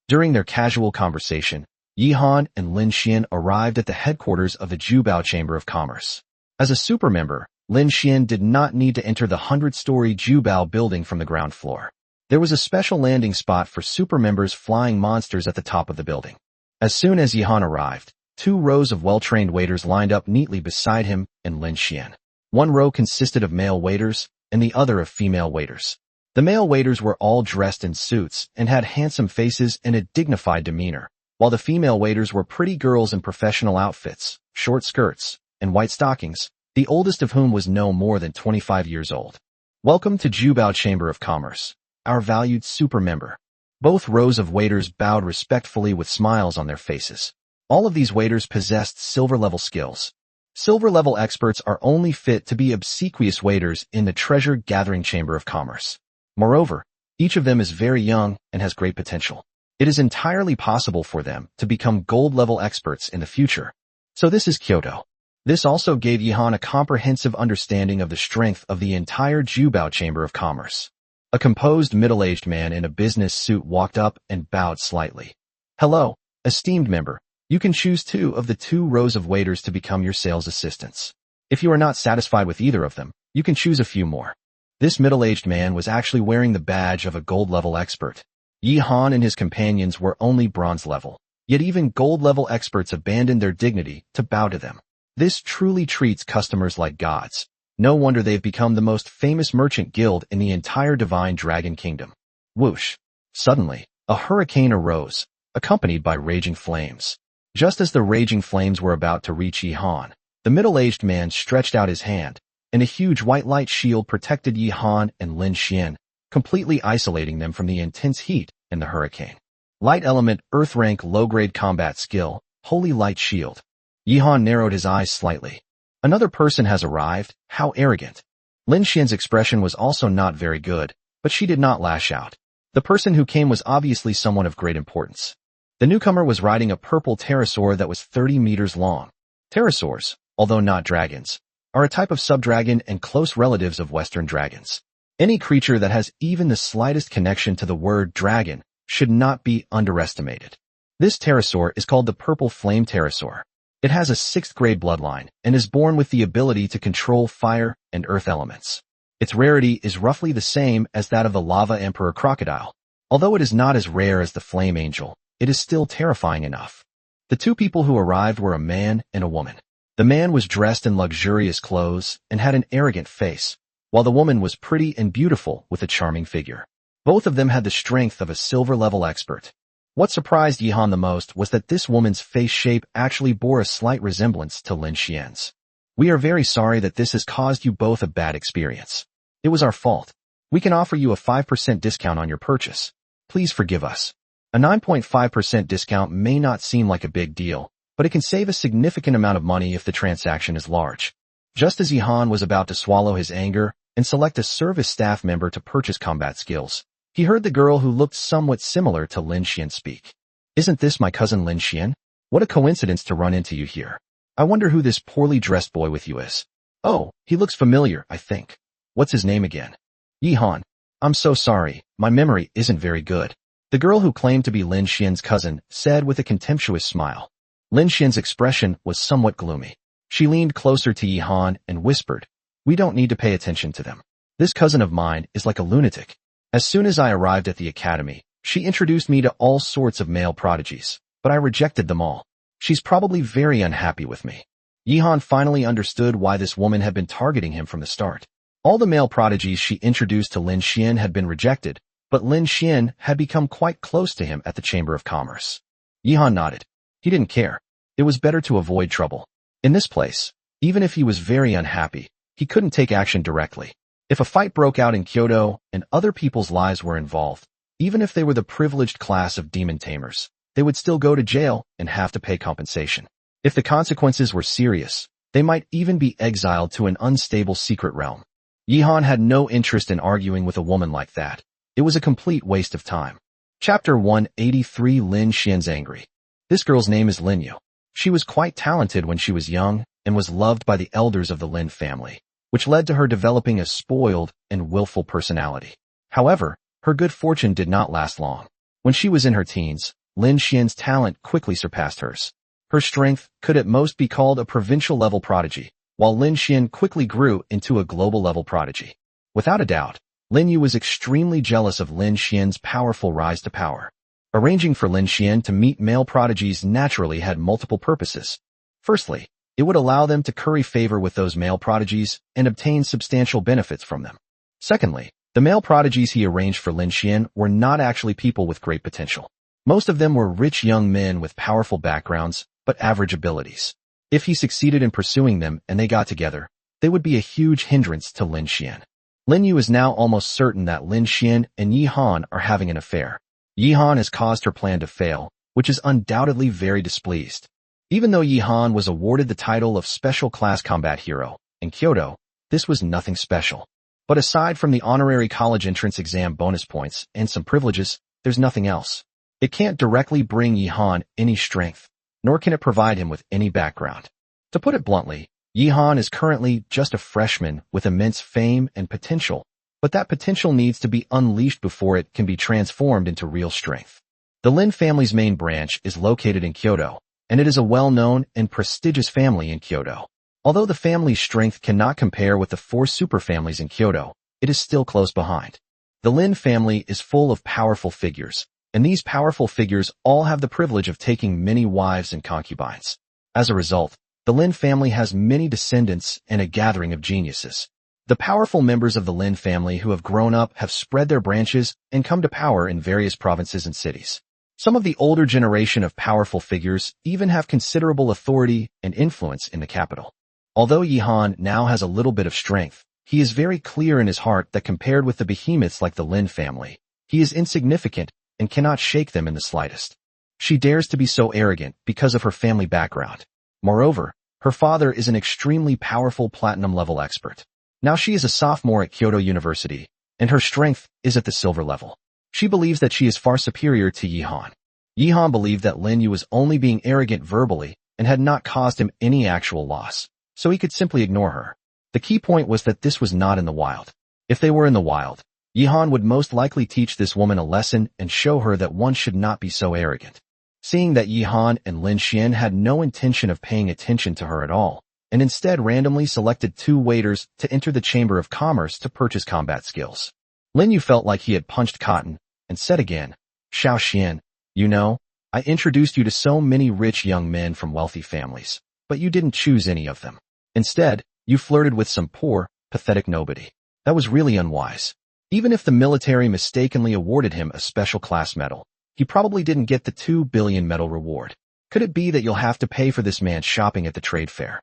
During their casual conversation, Yi-han and Lin Xian arrived at the headquarters of the Jubao Chamber of Commerce. As a super member, Lin Xian did not need to enter the 100-story Jubao building from the ground floor. There was a special landing spot for super members flying monsters at the top of the building. As soon as Yi-han arrived, 2 rows of well-trained waiters lined up neatly beside him and Lin Xian. One row consisted of male waiters and the other of female waiters. The male waiters were all dressed in suits and had handsome faces and a dignified demeanor, while the female waiters were pretty girls in professional outfits, short skirts, and white stockings, the oldest of whom was no more than 25 years old. Welcome to Jubao Chamber of Commerce, our valued super member. Both rows of waiters bowed respectfully with smiles on their faces. All of these waiters possessed silver-level skills. Silver-level experts are only fit to be obsequious waiters in the treasure-gathering Chamber of Commerce. Moreover, each of them is very young and has great potential. It is entirely possible for them to become gold-level experts in the future. So this is Kyoto. This also gave Yi-han a comprehensive understanding of the strength of the entire Jubao Chamber of Commerce. A composed middle-aged man in a business suit walked up and bowed slightly. Hello, esteemed member. You can choose 2 of the 2 rows of waiters to become your sales assistants. If you are not satisfied with either of them, you can choose a few more. This middle-aged man was actually wearing the badge of a gold-level expert. Yi-han and his companions were only bronze level, yet even gold-level experts abandoned their dignity to bow to them. This truly treats customers like gods. No wonder they've become the most famous merchant guild in the entire Divine Dragon Kingdom. Whoosh! Suddenly, a hurricane arose, accompanied by raging flames. Just as the raging flames were about to reach Yi-han, the middle-aged man stretched out his hand, and a huge white light shield protected Yi-han and Lin Xian, completely isolating them from the intense heat and the hurricane. Light element, earth rank, low-grade combat skill, holy light shield. Yi-han narrowed his eyes slightly. Another person has arrived, how arrogant. Lin Xian's expression was also not very good, but she did not lash out. The person who came was obviously someone of great importance. The newcomer was riding a purple pterosaur that was 30 meters long. Pterosaurs, although not dragons, are a type of subdragon and close relatives of Western dragons. Any creature that has even the slightest connection to the word dragon should not be underestimated. This pterosaur is called the Purple Flame Pterosaur. It has a 6th grade bloodline and is born with the ability to control fire and earth elements. Its rarity is roughly the same as that of the Lava Emperor crocodile. Although it is not as rare as the Flame Angel, it is still terrifying enough. The two people who arrived were a man and a woman. The man was dressed in luxurious clothes and had an arrogant face, while the woman was pretty and beautiful with a charming figure. Both of them had the strength of a silver-level expert. What surprised Yihan the most was that this woman's face shape actually bore a slight resemblance to Lin Xian's. "We are very sorry that this has caused you both a bad experience. It was our fault. We can offer you a 5% discount on your purchase. Please forgive us." A 9.5% discount may not seem like a big deal, but it can save a significant amount of money if the transaction is large. Just as Yihan was about to swallow his anger and select a service staff member to purchase combat skills, he heard the girl who looked somewhat similar to Lin Xian speak. "Isn't this my cousin Lin Xian? What a coincidence to run into you here. I wonder who this poorly dressed boy with you is. Oh, he looks familiar, I think. What's his name again?" "Yihan. I'm so sorry, my memory isn't very good," the girl who claimed to be Lin Xian's cousin said with a contemptuous smile. Lin Xian's expression was somewhat gloomy. She leaned closer to Yihan and whispered, "We don't need to pay attention to them. This cousin of mine is like a lunatic. As soon as I arrived at the academy, she introduced me to all sorts of male prodigies, but I rejected them all. She's probably very unhappy with me." Yihan finally understood why this woman had been targeting him from the start. All the male prodigies she introduced to Lin Xian had been rejected, but Lin Xian had become quite close to him at the Chamber of Commerce. Yihan nodded. He didn't care. It was better to avoid trouble. In this place, even if he was very unhappy, he couldn't take action directly. If a fight broke out in Kyoto and other people's lives were involved, even if they were the privileged class of demon tamers, they would still go to jail and have to pay compensation. If the consequences were serious, they might even be exiled to an unstable secret realm. Yihan had no interest in arguing with a woman like that. It was a complete waste of time. Chapter 183 Lin Xian's Angry. This girl's name is Lin Yu. She was quite talented when she was young and was loved by the elders of the Lin family, which led to her developing a spoiled and willful personality. However, her good fortune did not last long. When she was in her teens, Lin Xian's talent quickly surpassed hers. Her strength could at most be called a provincial-level prodigy, while Lin Xian quickly grew into a global-level prodigy. Without a doubt, Lin Yu was extremely jealous of Lin Xian's powerful rise to power. Arranging for Lin Xian to meet male prodigies naturally had multiple purposes. Firstly, it would allow them to curry favor with those male prodigies and obtain substantial benefits from them. Secondly, the male prodigies he arranged for Lin Xian were not actually people with great potential. Most of them were rich young men with powerful backgrounds, but average abilities. If he succeeded in pursuing them and they got together, they would be a huge hindrance to Lin Xian. Lin Yu is now almost certain that Lin Xian and Yihan are having an affair. Yihan has caused her plan to fail, which is undoubtedly very displeased. Even though Yihan was awarded the title of Special Class Combat Hero in Kyoto, this was nothing special. But aside from the honorary college entrance exam bonus points and some privileges, there's nothing else. It can't directly bring Yihan any strength, nor can it provide him with any background. To put it bluntly, Yihan is currently just a freshman with immense fame and potential, but that potential needs to be unleashed before it can be transformed into real strength. The Lin family's main branch is located in Kyoto, and it is a well-known and prestigious family in Kyoto. Although the family's strength cannot compare with the 4 superfamilies in Kyoto, it is still close behind. The Lin family is full of powerful figures, and these powerful figures all have the privilege of taking many wives and concubines. As a result, the Lin family has many descendants and a gathering of geniuses. The powerful members of the Lin family who have grown up have spread their branches and come to power in various provinces and cities. Some of the older generation of powerful figures even have considerable authority and influence in the capital. Although Yihan now has a little bit of strength, he is very clear in his heart that compared with the behemoths like the Lin family, he is insignificant and cannot shake them in the slightest. She dares to be so arrogant because of her family background. Moreover, her father is an extremely powerful platinum-level expert. Now she is a sophomore at Kyoto University, and her strength is at the silver level. She believes that she is far superior to Yihan. Yihan believed that Lin Yu was only being arrogant verbally and had not caused him any actual loss, so he could simply ignore her. The key point was that this was not in the wild. If they were in the wild, Yihan would most likely teach this woman a lesson and show her that one should not be so arrogant. Seeing that Yihan and Lin Xian had no intention of paying attention to her at all, and instead randomly selected 2 waiters to enter the Chamber of Commerce to purchase combat skills, Lin Yu felt like he had punched cotton, and said again, "Xiao Xian, you know, I introduced you to so many rich young men from wealthy families, but you didn't choose any of them. Instead, you flirted with some poor, pathetic nobody. That was really unwise." Even if the military mistakenly awarded him a special class medal, he probably didn't get the 2 billion medal reward. Could it be that you'll have to pay for this man's shopping at the trade fair?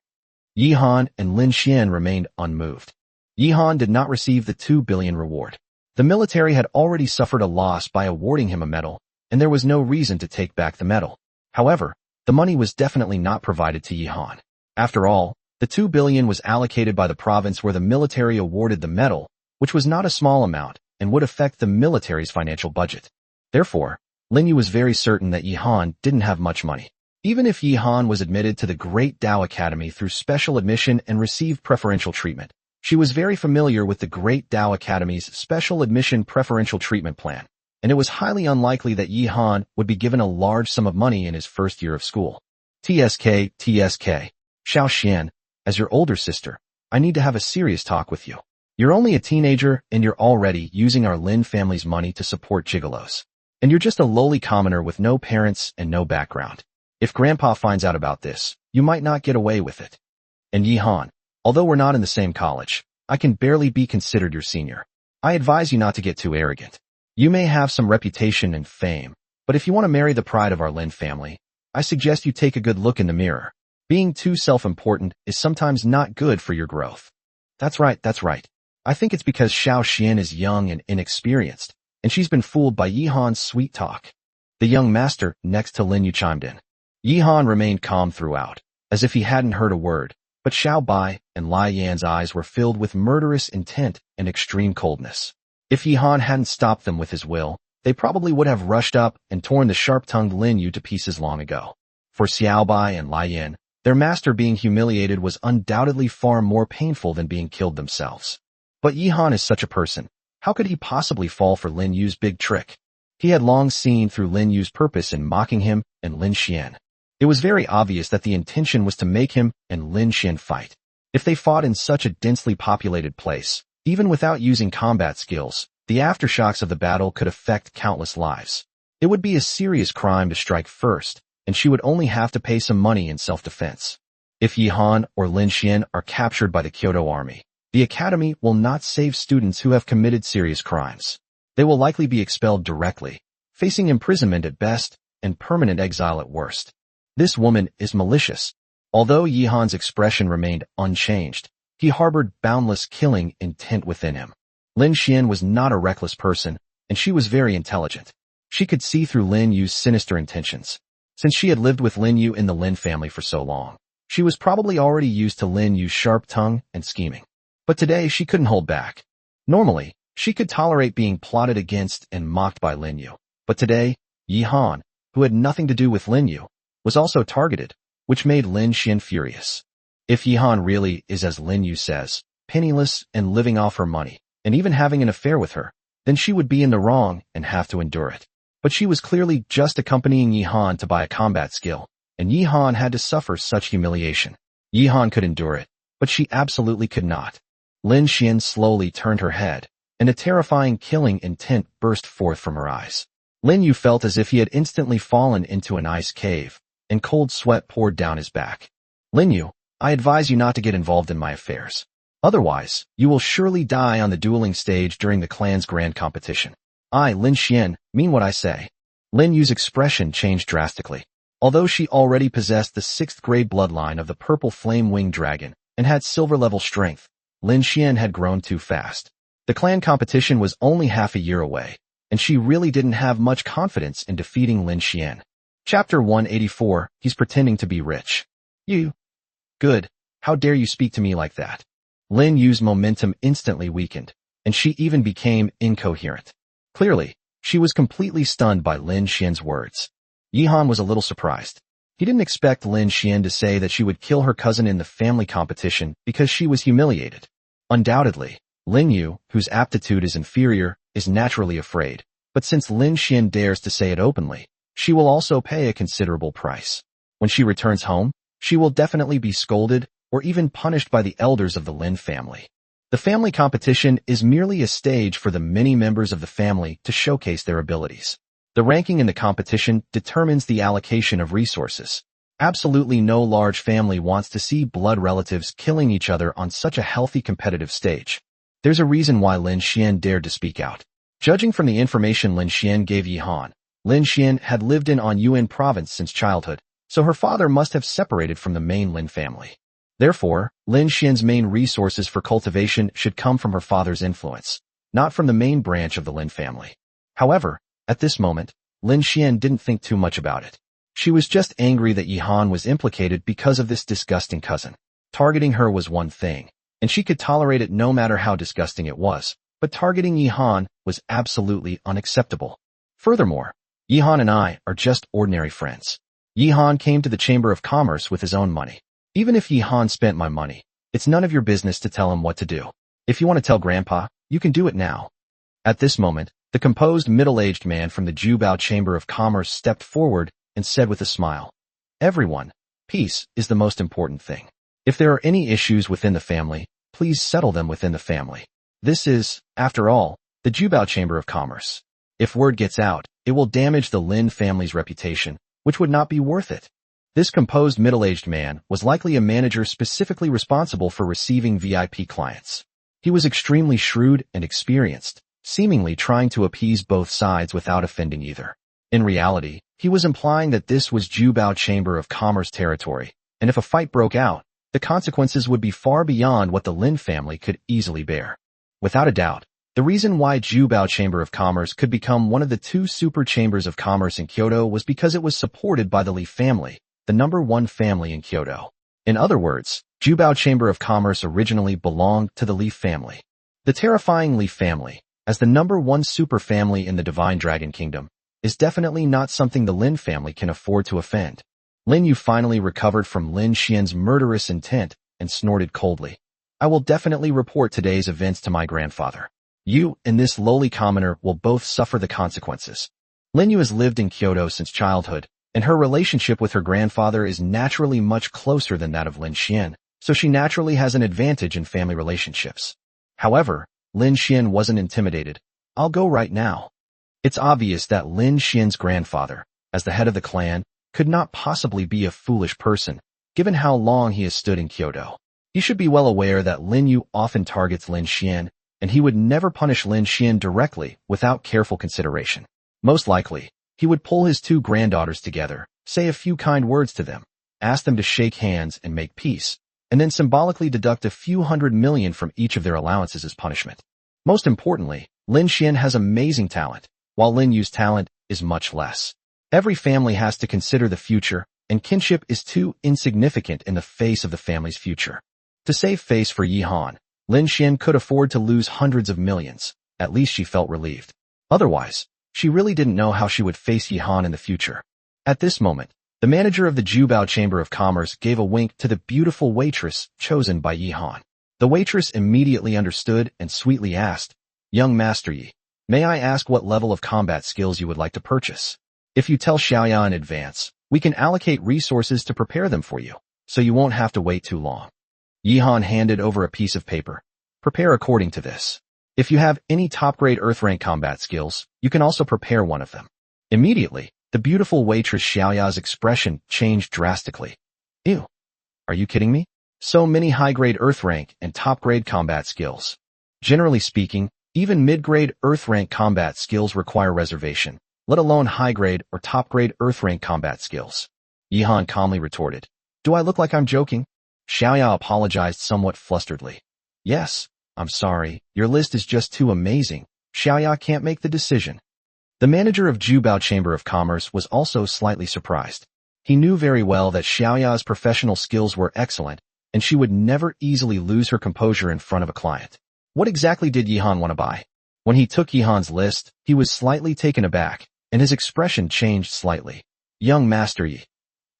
Yihan and Lin Xian remained unmoved. Yihan did not receive the 2 billion reward. The military had already suffered a loss by awarding him a medal, and there was no reason to take back the medal. However, the money was definitely not provided to Yihan. After all, the 2 billion was allocated by the province where the military awarded the medal, which was not a small amount and would affect the military's financial budget. Therefore, Lin Yu was very certain that Yihan didn't have much money. Even if Yihan was admitted to the Great Tao Academy through special admission and received preferential treatment, she was very familiar with the Great Tao Academy's special admission preferential treatment plan, and it was highly unlikely that Yihan would be given a large sum of money in his first year of school. TSK, Xiao Xian, as your older sister, I need to have a serious talk with you. You're only a teenager and you're already using our Lin family's money to support gigolos. And you're just a lowly commoner with no parents and no background. If Grandpa finds out about this, you might not get away with it. And Yihan, although we're not in the same college, I can barely be considered your senior. I advise you not to get too arrogant. You may have some reputation and fame, but if you want to marry the pride of our Lin family, I suggest you take a good look in the mirror. Being too self-important is sometimes not good for your growth. That's right. I think it's because Xiao Xian is young and inexperienced, and she's been fooled by Yihan's sweet talk. The young master next to Lin Yu chimed in. Yihan remained calm throughout, as if he hadn't heard a word, but Xiao Bai and Lai Yan's eyes were filled with murderous intent and extreme coldness. If Yihan hadn't stopped them with his will, they probably would have rushed up and torn the sharp-tongued Lin Yu to pieces long ago. For Xiao Bai and Lai Yan, their master being humiliated was undoubtedly far more painful than being killed themselves. But Yihan is such a person. How could he possibly fall for Lin Yu's big trick? He had long seen through Lin Yu's purpose in mocking him and Lin Xian. It was very obvious that the intention was to make him and Lin Xian fight. If they fought in such a densely populated place, even without using combat skills, the aftershocks of the battle could affect countless lives. It would be a serious crime to strike first, and she would only have to pay some money in self-defense. If Yihan or Lin Xian are captured by the Kyoto army, the academy will not save students who have committed serious crimes. They will likely be expelled directly, facing imprisonment at best and permanent exile at worst. This woman is malicious. Although Yihan's expression remained unchanged, he harbored boundless killing intent within him. Lin Xian was not a reckless person, and she was very intelligent. She could see through Lin Yu's sinister intentions. Since she had lived with Lin Yu in the Lin family for so long, she was probably already used to Lin Yu's sharp tongue and scheming. But today she couldn't hold back. Normally, she could tolerate being plotted against and mocked by Lin Yu. But today, Yihan, who had nothing to do with Lin Yu, was also targeted, which made Lin Xian furious. If Yihan really is as Lin Yu says, penniless and living off her money, and even having an affair with her, then she would be in the wrong and have to endure it. But she was clearly just accompanying Yihan to buy a combat skill, and Yihan had to suffer such humiliation. Yihan could endure it, but she absolutely could not. Lin Xian slowly turned her head, and a terrifying killing intent burst forth from her eyes. Lin Yu felt as if he had instantly fallen into an ice cave, and cold sweat poured down his back. Lin Yu, I advise you not to get involved in my affairs. Otherwise, you will surely die on the dueling stage during the clan's grand competition. I, Lin Xian, mean what I say. Lin Yu's expression changed drastically. Although she already possessed the 6th grade bloodline of the purple flame-winged dragon and had silver-level strength, Lin Xian had grown too fast. The clan competition was only half a year away, and she really didn't have much confidence in defeating Lin Xian. Chapter 184, He's Pretending to be Rich. You. Good. How dare you speak to me like that? Lin Yu's momentum instantly weakened, and she even became incoherent. Clearly, she was completely stunned by Lin Xian's words. Yihan was a little surprised. He didn't expect Lin Xian to say that she would kill her cousin in the family competition because she was humiliated. Undoubtedly, Lin Yu, whose aptitude is inferior, is naturally afraid, but since Lin Xian dares to say it openly, she will also pay a considerable price. When she returns home, she will definitely be scolded or even punished by the elders of the Lin family. The family competition is merely a stage for the many members of the family to showcase their abilities. The ranking in the competition determines the allocation of resources. Absolutely no large family wants to see blood relatives killing each other on such a healthy competitive stage. There's a reason why Lin Xian dared to speak out. Judging from the information Lin Xian gave Yihan, Lin Xian had lived in Yuan province since childhood, so her father must have separated from the main Lin family. Therefore, Lin Xian's main resources for cultivation should come from her father's influence, not from the main branch of the Lin family. However, at this moment, Lin Xian didn't think too much about it. She was just angry that Yihan was implicated because of this disgusting cousin. Targeting her was one thing, and she could tolerate it no matter how disgusting it was, but targeting Yihan was absolutely unacceptable. Furthermore, Yihan and I are just ordinary friends. Yihan came to the Chamber of Commerce with his own money. Even if Yihan spent my money, it's none of your business to tell him what to do. If you want to tell Grandpa, you can do it now. At this moment, the composed middle-aged man from the Jubao Chamber of Commerce stepped forward and said with a smile, "Everyone, peace is the most important thing. If there are any issues within the family, please settle them within the family. This is, after all, the Jubao Chamber of Commerce. If word gets out, it will damage the Lin family's reputation, which would not be worth it." This composed middle-aged man was likely a manager specifically responsible for receiving VIP clients. He was extremely shrewd and experienced, seemingly trying to appease both sides without offending either. In reality, he was implying that this was Jubao Chamber of Commerce territory, and if a fight broke out, the consequences would be far beyond what the Lin family could easily bear. Without a doubt, the reason why Jubao Chamber of Commerce could become one of the two super chambers of commerce in Kyoto was because it was supported by the Li family, the #1 family in Kyoto. In other words, Jubao Chamber of Commerce originally belonged to the Li family. The terrifying Li family, as the #1 super family in the Divine Dragon Kingdom, is definitely not something the Lin family can afford to offend. Lin Yu finally recovered from Lin Xian's murderous intent and snorted coldly. "I will definitely report today's events to my grandfather. You and this lowly commoner will both suffer the consequences." Lin Yu has lived in Kyoto since childhood, and her relationship with her grandfather is naturally much closer than that of Lin Xian, so she naturally has an advantage in family relationships. However, Lin Xian wasn't intimidated. "I'll go right now." It's obvious that Lin Xian's grandfather, as the head of the clan, could not possibly be a foolish person, given how long he has stood in Kyoto. He should be well aware that Lin Yu often targets Lin Xian, and he would never punish Lin Xian directly without careful consideration. Most likely, he would pull his two granddaughters together, say a few kind words to them, ask them to shake hands and make peace, and then symbolically deduct a few $100 million from each of their allowances as punishment. Most importantly, Lin Xian has amazing talent, while Lin Yu's talent is much less. Every family has to consider the future, and kinship is too insignificant in the face of the family's future. To save face for Yihan, Lin Xian could afford to lose hundreds of millions. At least she felt relieved. Otherwise, she really didn't know how she would face Yihan in the future. At this moment, the manager of the Jubao Chamber of Commerce gave a wink to the beautiful waitress chosen by Yihan. The waitress immediately understood and sweetly asked, "Young Master Yi, may I ask what level of combat skills you would like to purchase? If you tell Xiaoya in advance, we can allocate resources to prepare them for you, so you won't have to wait too long." Yihan handed over a piece of paper. "Prepare according to this. If you have any top-grade Earth-rank combat skills, you can also prepare one of them." Immediately, the beautiful waitress Xiaoya's expression changed drastically. "Ew. Are you kidding me? So many high-grade Earth-rank and top-grade combat skills. Generally speaking, even mid-grade Earth-rank combat skills require reservation, let alone high-grade or top-grade Earth-rank combat skills." Yihan calmly retorted, "Do I look like I'm joking?" Xiaoya apologized somewhat flusteredly. "Yes. I'm sorry, your list is just too amazing. Xiaoya can't make the decision." The manager of Jubao Chamber of Commerce was also slightly surprised. He knew very well that Xiaoya's professional skills were excellent, and she would never easily lose her composure in front of a client. What exactly did Yihan want to buy? When he took Yihan's list, he was slightly taken aback, and his expression changed slightly. "Young Master Yi,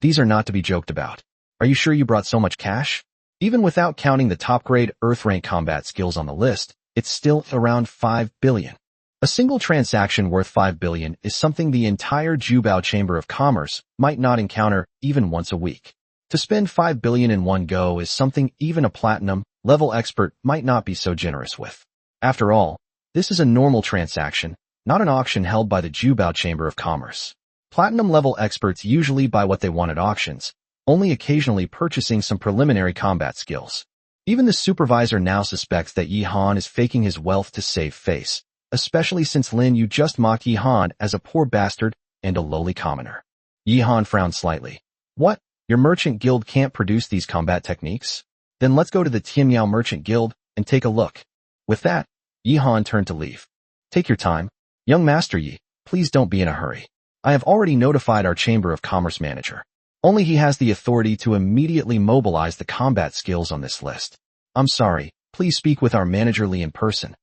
these are not to be joked about. Are you sure you brought so much cash?" Even without counting the top-grade Earth-rank combat skills on the list, it's still around 5 billion. A single transaction worth 5 billion is something the entire Jubao Chamber of Commerce might not encounter even once a week. To spend 5 billion in one go is something even a platinum-level expert might not be so generous with. After all, this is a normal transaction, not an auction held by the Jubao Chamber of Commerce. Platinum-level experts usually buy what they want at auctions, only occasionally purchasing some preliminary combat skills. Even the supervisor now suspects that Yi Han is faking his wealth to save face, especially since Lin Yu just mocked Yi Han as a poor bastard and a lowly commoner. Yi Han frowned slightly. What? Your merchant guild can't produce these combat techniques? Then let's go to the Tianyao Merchant Guild and take a look. With that, Yi Han turned to leave. Take your time. Young Master Yi, please don't be in a hurry. I have already notified our Chamber of Commerce manager. Only he has the authority to immediately mobilize the combat skills on this list. I'm sorry, please speak with our manager Li in person.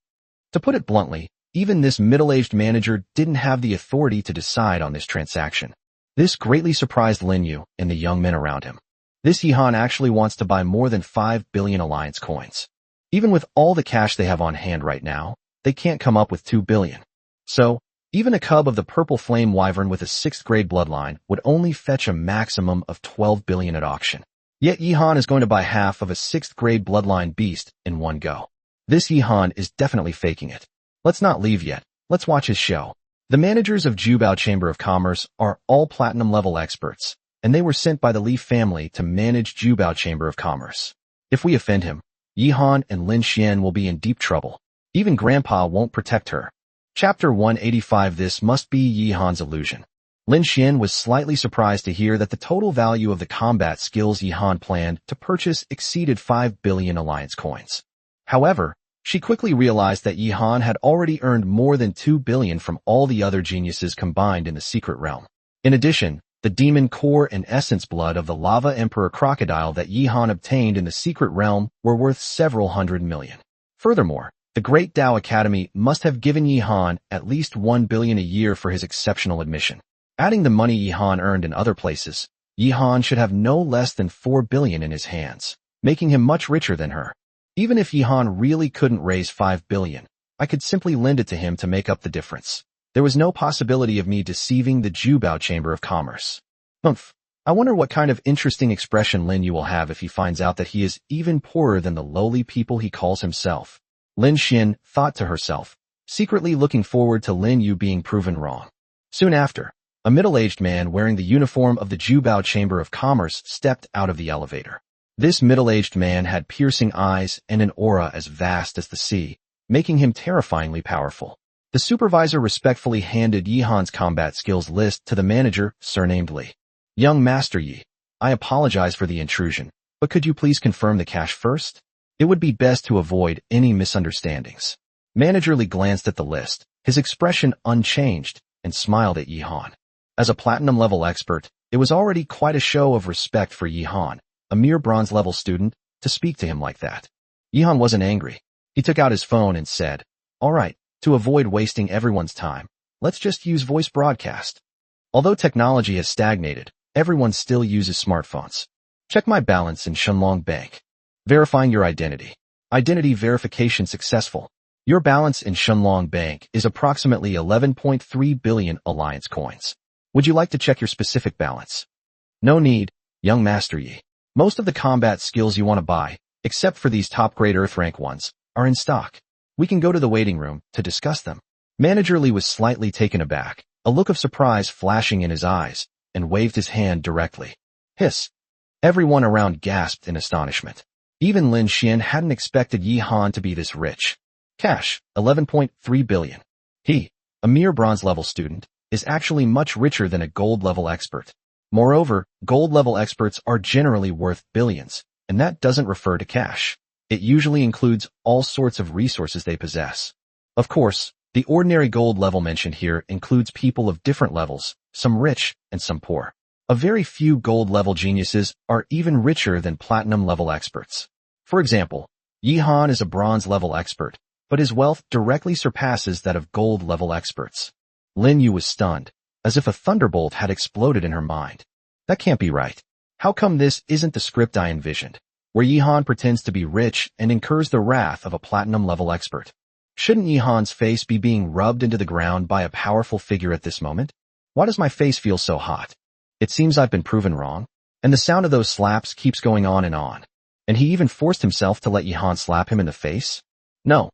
To put it bluntly, even this middle-aged manager didn't have the authority to decide on this transaction. This greatly surprised Lin Yu and the young men around him. This Yi Han actually wants to buy more than 5 billion alliance coins. Even with all the cash they have on hand right now, they can't come up with 2 billion. So, even a cub of the purple flame wyvern with a 6th grade bloodline would only fetch a maximum of 12 billion at auction. Yet Yi Han is going to buy half of a 6th grade bloodline beast in one go. This Yi Han is definitely faking it. Let's not leave yet. Let's watch his show. The managers of Jubao Chamber of Commerce are all platinum-level experts, and they were sent by the Li family to manage Jubao Chamber of Commerce. If we offend him, Yi Han and Lin Xian will be in deep trouble. Even Grandpa won't protect her. Chapter 185. This must be Yi Han's illusion. Lin Xian was slightly surprised to hear that the total value of the combat skills Yi Han planned to purchase exceeded 5 billion alliance coins. However, she quickly realized that Yi Han had already earned more than 2 billion from all the other geniuses combined in the secret realm. In addition, the demon core and essence blood of the Lava Emperor Crocodile that Yi Han obtained in the secret realm were worth several hundred million. Furthermore, the Great Tao Academy must have given Yi Han at least 1 billion a year for his exceptional admission. Adding the money Yi Han earned in other places, Yi Han should have no less than 4 billion in his hands, making him much richer than her. Even if Yi Han really couldn't raise 5 billion, I could simply lend it to him to make up the difference. There was no possibility of me deceiving the Jubao Chamber of Commerce. I wonder what kind of interesting expression Lin Yu will have if he finds out that he is even poorer than the lowly people he calls himself. Lin Xian thought to herself, secretly looking forward to Lin Yu being proven wrong. Soon after, a middle-aged man wearing the uniform of the Jubao Chamber of Commerce stepped out of the elevator. This middle-aged man had piercing eyes and an aura as vast as the sea, making him terrifyingly powerful. The supervisor respectfully handed Yi Han's combat skills list to the manager, surnamed Li. Young Master Yi, I apologize for the intrusion, but could you please confirm the cash first? It would be best to avoid any misunderstandings. Manager Li glanced at the list, his expression unchanged, and smiled at Yi Han. As a platinum-level expert, it was already quite a show of respect for Yi Han, a mere bronze-level student, to speak to him like that. Yi Han wasn't angry. He took out his phone and said, all right, to avoid wasting everyone's time, let's just use voice broadcast. Although technology has stagnated, everyone still uses smartphones. Check my balance in Shunlong Bank. Verifying your identity. Identity verification successful. Your balance in Shunlong Bank is approximately 11.3 billion alliance coins. Would you like to check your specific balance? No need, young Master Yi. Most of the combat skills you want to buy, except for these top-grade Earth rank ones, are in stock. We can go to the waiting room to discuss them. Manager Li was slightly taken aback, a look of surprise flashing in his eyes, and waved his hand directly. Hiss. Everyone around gasped in astonishment. Even Lin Xian hadn't expected Yi Han to be this rich. Cash, 11.3 billion. He, a mere bronze-level student, is actually much richer than a gold-level expert. Moreover, gold-level experts are generally worth billions, and that doesn't refer to cash. It usually includes all sorts of resources they possess. Of course, the ordinary gold level mentioned here includes people of different levels, some rich and some poor. A very few gold-level geniuses are even richer than platinum-level experts. For example, Yi Han is a bronze-level expert, but his wealth directly surpasses that of gold-level experts. Lin Yu was stunned, as if a thunderbolt had exploded in her mind. That can't be right. How come this isn't the script I envisioned, where Yi Han pretends to be rich and incurs the wrath of a platinum-level expert? Shouldn't Yihan's face be being rubbed into the ground by a powerful figure at this moment? Why does my face feel so hot? It seems I've been proven wrong. And the sound of those slaps keeps going on. And he even forced himself to let Yihan slap him in the face? No,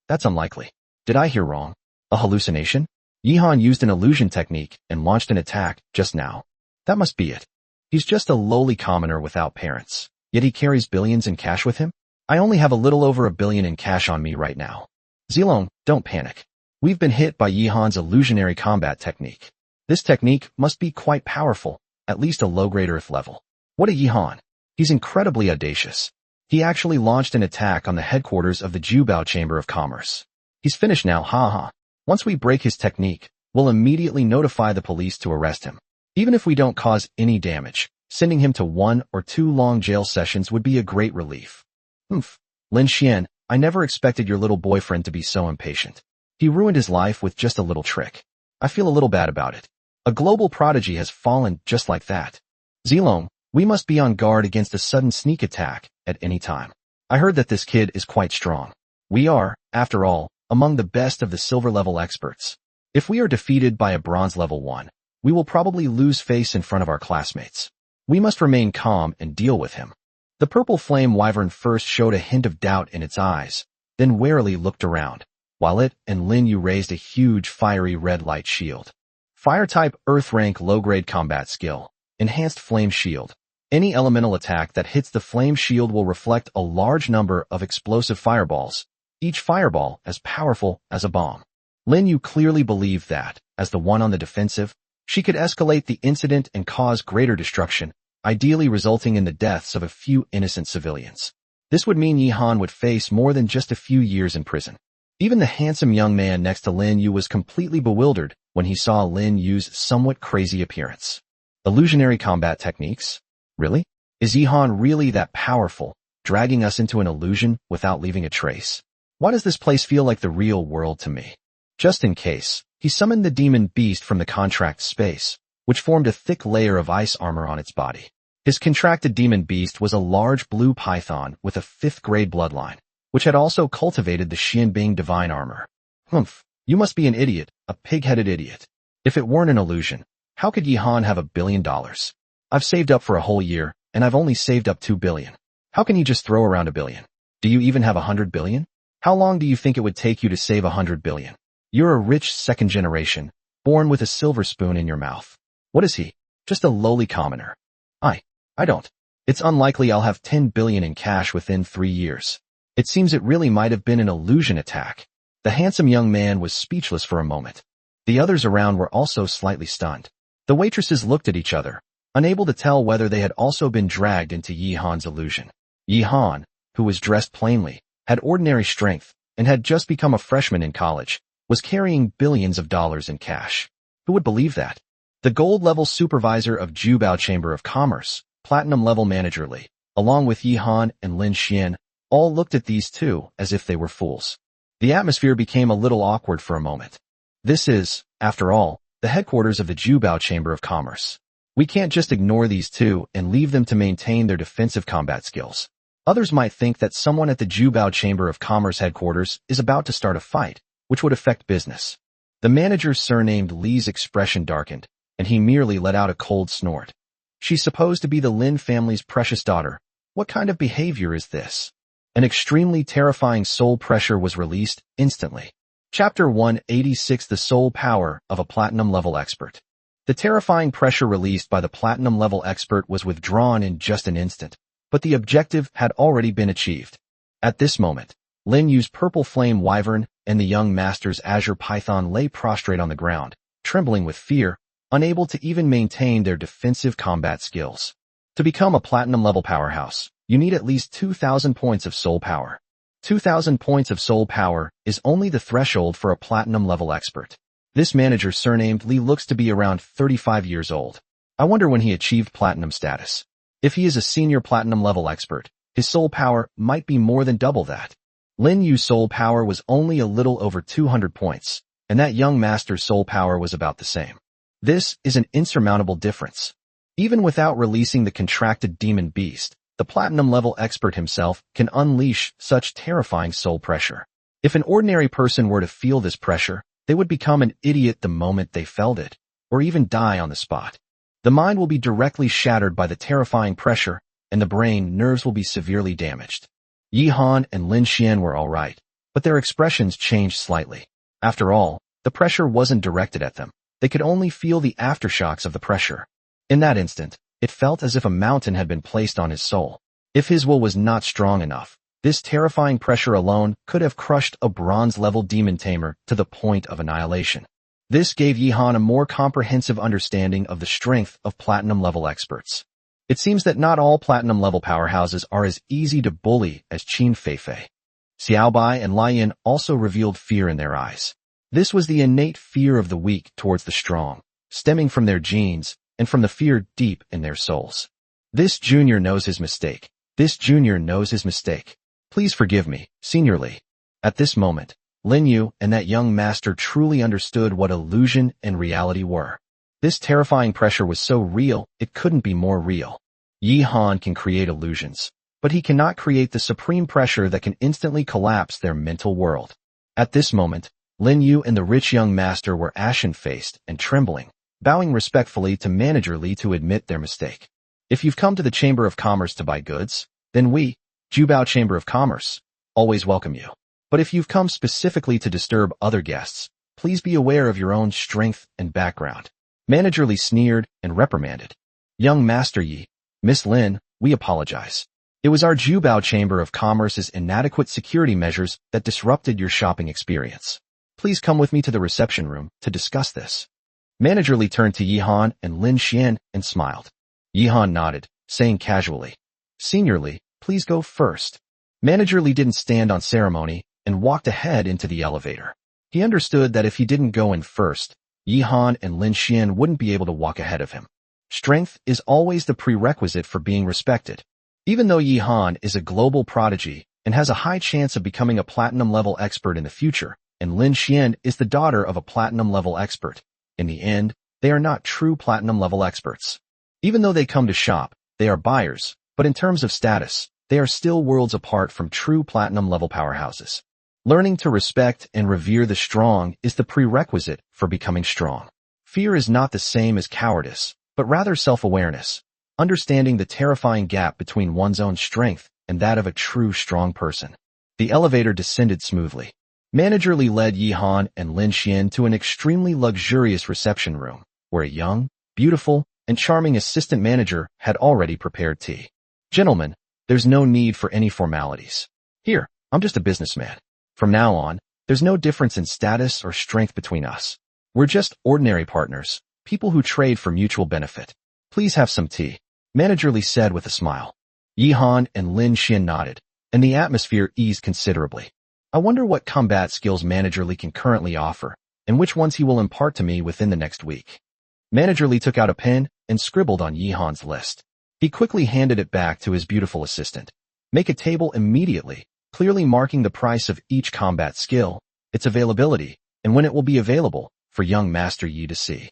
that's unlikely. Did I hear wrong? A hallucination? Yihan used an illusion technique and launched an attack just now. That must be it. He's just a lowly commoner without parents. Yet he carries billions in cash with him? I only have a little over $1 billion in cash on me right now. Zilong, don't panic. We've been hit by Yihan's illusionary combat technique. This technique must be quite powerful, at least a low-grade Earth level. What a Yihan! He's incredibly audacious. He actually launched an attack on the headquarters of the Jubao Chamber of Commerce. He's finished now, haha. Once we break his technique, we'll immediately notify the police to arrest him. Even if we don't cause any damage, sending him to 1 or 2 long jail sessions would be a great relief. Lin Xian, I never expected your little boyfriend to be so impatient. He ruined his life with just a little trick. I feel a little bad about it. A global prodigy has fallen just like that. Zilong, we must be on guard against a sudden sneak attack at any time. I heard that this kid is quite strong. We are, after all, among the best of the silver-level experts. If we are defeated by a bronze level 1, we will probably lose face in front of our classmates. We must remain calm and deal with him. The purple flame wyvern first showed a hint of doubt in its eyes, then warily looked around, while it and Lin Yu raised a huge fiery red light shield. Fire-type Earth-rank low-grade combat skill. Enhanced flame shield. Any elemental attack that hits the flame shield will reflect a large number of explosive fireballs, each fireball as powerful as a bomb. Lin Yu clearly believed that, as the one on the defensive, she could escalate the incident and cause greater destruction, ideally resulting in the deaths of a few innocent civilians. This would mean Yihan would face more than just a few years in prison. Even the handsome young man next to Lin Yu was completely bewildered when he saw Lin Yu's somewhat crazy appearance. Illusionary combat techniques? Really? Is Yihan really that powerful, dragging us into an illusion without leaving a trace? Why does this place feel like the real world to me? Just in case, he summoned the demon beast from the contract space, which formed a thick layer of ice armor on its body. His contracted demon beast was a large blue python with a 5th-grade bloodline, which had also cultivated the Xianbing divine armor. You must be an idiot, a pig-headed idiot. If it weren't an illusion, how could Yihan have $1 billion? I've saved up for a whole year, and I've only saved up $2 billion. How can you just throw around $1 billion? Do you even have $100 billion? How long do you think it would take you to save $100 billion? You're a rich second generation, born with a silver spoon in your mouth. What is he? Just a lowly commoner. I don't. It's unlikely I'll have $10 billion in cash within 3 years. It seems it really might have been an illusion attack. The handsome young man was speechless for a moment. The others around were also slightly stunned. The waitresses looked at each other, unable to tell whether they had also been dragged into Yihan's illusion. Yihan, who was dressed plainly, had ordinary strength, and had just become a freshman in college, was carrying billions of dollars in cash. Who would believe that? The gold-level supervisor of Jubao Chamber of Commerce, platinum-level manager Li, along with Yihan and Lin Xian, all looked at these two as if they were fools. The atmosphere became a little awkward for a moment. This is, after all, the headquarters of the Jubao Chamber of Commerce. We can't just ignore these two and leave them to maintain their defensive combat skills. Others might think that someone at the Jubao Chamber of Commerce headquarters is about to start a fight, which would affect business. The manager surnamed Li's expression darkened, and he merely let out a cold snort. She's supposed to be the Lin family's precious daughter. What kind of behavior is this? An extremely terrifying soul pressure was released instantly. Chapter 186: The Soul Power of a Platinum-Level Expert. The terrifying pressure released by the Platinum-Level Expert was withdrawn in just an instant, but the objective had already been achieved. At this moment, Lin Yu's purple flame wyvern and the young master's azure python lay prostrate on the ground, trembling with fear, unable to even maintain their defensive combat skills. To become a platinum-level powerhouse, you need at least 2,000 points of soul power. 2,000 points of soul power is only the threshold for a platinum-level expert. This manager surnamed Li looks to be around 35 years old. I wonder when he achieved platinum status. If he is a senior platinum-level expert, his soul power might be more than double that. Lin Yu's soul power was only a little over 200 points, and that young master's soul power was about the same. This is an insurmountable difference. Even without releasing the contracted demon beast, the platinum-level expert himself can unleash such terrifying soul pressure. If an ordinary person were to feel this pressure, they would become an idiot the moment they felt it, or even die on the spot. The mind will be directly shattered by the terrifying pressure, and the brain nerves will be severely damaged. Yi Han and Lin Xian were all right, but their expressions changed slightly. After all, the pressure wasn't directed at them. They could only feel the aftershocks of the pressure. In that instant, it felt as if a mountain had been placed on his soul. If his will was not strong enough, this terrifying pressure alone could have crushed a bronze-level demon tamer to the point of annihilation. This gave Yi Han a more comprehensive understanding of the strength of platinum-level experts. It seems that not all platinum-level powerhouses are as easy to bully as Qin Feifei. Xiaobai and Lian also revealed fear in their eyes. This was the innate fear of the weak towards the strong, stemming from their genes and from the fear deep in their souls. This junior knows his mistake. This junior knows his mistake. Please forgive me, Senior Li. At this moment, Lin Yu and that young master truly understood what illusion and reality were. This terrifying pressure was so real, it couldn't be more real. Yi Han can create illusions, but he cannot create the supreme pressure that can instantly collapse their mental world. At this moment, Lin Yu and the rich young master were ashen-faced and trembling, bowing respectfully to Manager Li to admit their mistake. If you've come to the Chamber of Commerce to buy goods, then we, Jubao Chamber of Commerce, always welcome you. But if you've come specifically to disturb other guests, please be aware of your own strength and background. Manager Li sneered and reprimanded. Young Master Yi, Miss Lin, we apologize. It was our Jubao Chamber of Commerce's inadequate security measures that disrupted your shopping experience. Please come with me to the reception room to discuss this. Manager Li turned to Yi Han and Lin Xian and smiled. Yi Han nodded, saying casually, Senior Li, please go first. Manager Li didn't stand on ceremony and walked ahead into the elevator. He understood that if he didn't go in first, Yi Han and Lin Xian wouldn't be able to walk ahead of him. Strength is always the prerequisite for being respected. Even though Yi Han is a global prodigy and has a high chance of becoming a platinum-level expert in the future, and Lin Xian is the daughter of a platinum-level expert, in the end, they are not true platinum-level experts. Even though they come to shop, they are buyers, but in terms of status, they are still worlds apart from true platinum-level powerhouses. Learning to respect and revere the strong is the prerequisite for becoming strong. Fear is not the same as cowardice, but rather self-awareness, understanding the terrifying gap between one's own strength and that of a true strong person. The elevator descended smoothly. Manager Li led Yi Han and Lin Xian to an extremely luxurious reception room, where a young, beautiful, and charming assistant manager had already prepared tea. Gentlemen, there's no need for any formalities. Here, I'm just a businessman. From now on, there's no difference in status or strength between us. We're just ordinary partners, people who trade for mutual benefit. Please have some tea, Manager Li said with a smile. Yi Han and Lin Xian nodded, and the atmosphere eased considerably. I wonder what combat skills Manager Li can currently offer, and which ones he will impart to me within the next week. Manager Li took out a pen and scribbled on Yi Han's list. He quickly handed it back to his beautiful assistant. Make a table immediately, clearly marking the price of each combat skill, its availability, and when it will be available for young Master Yi to see.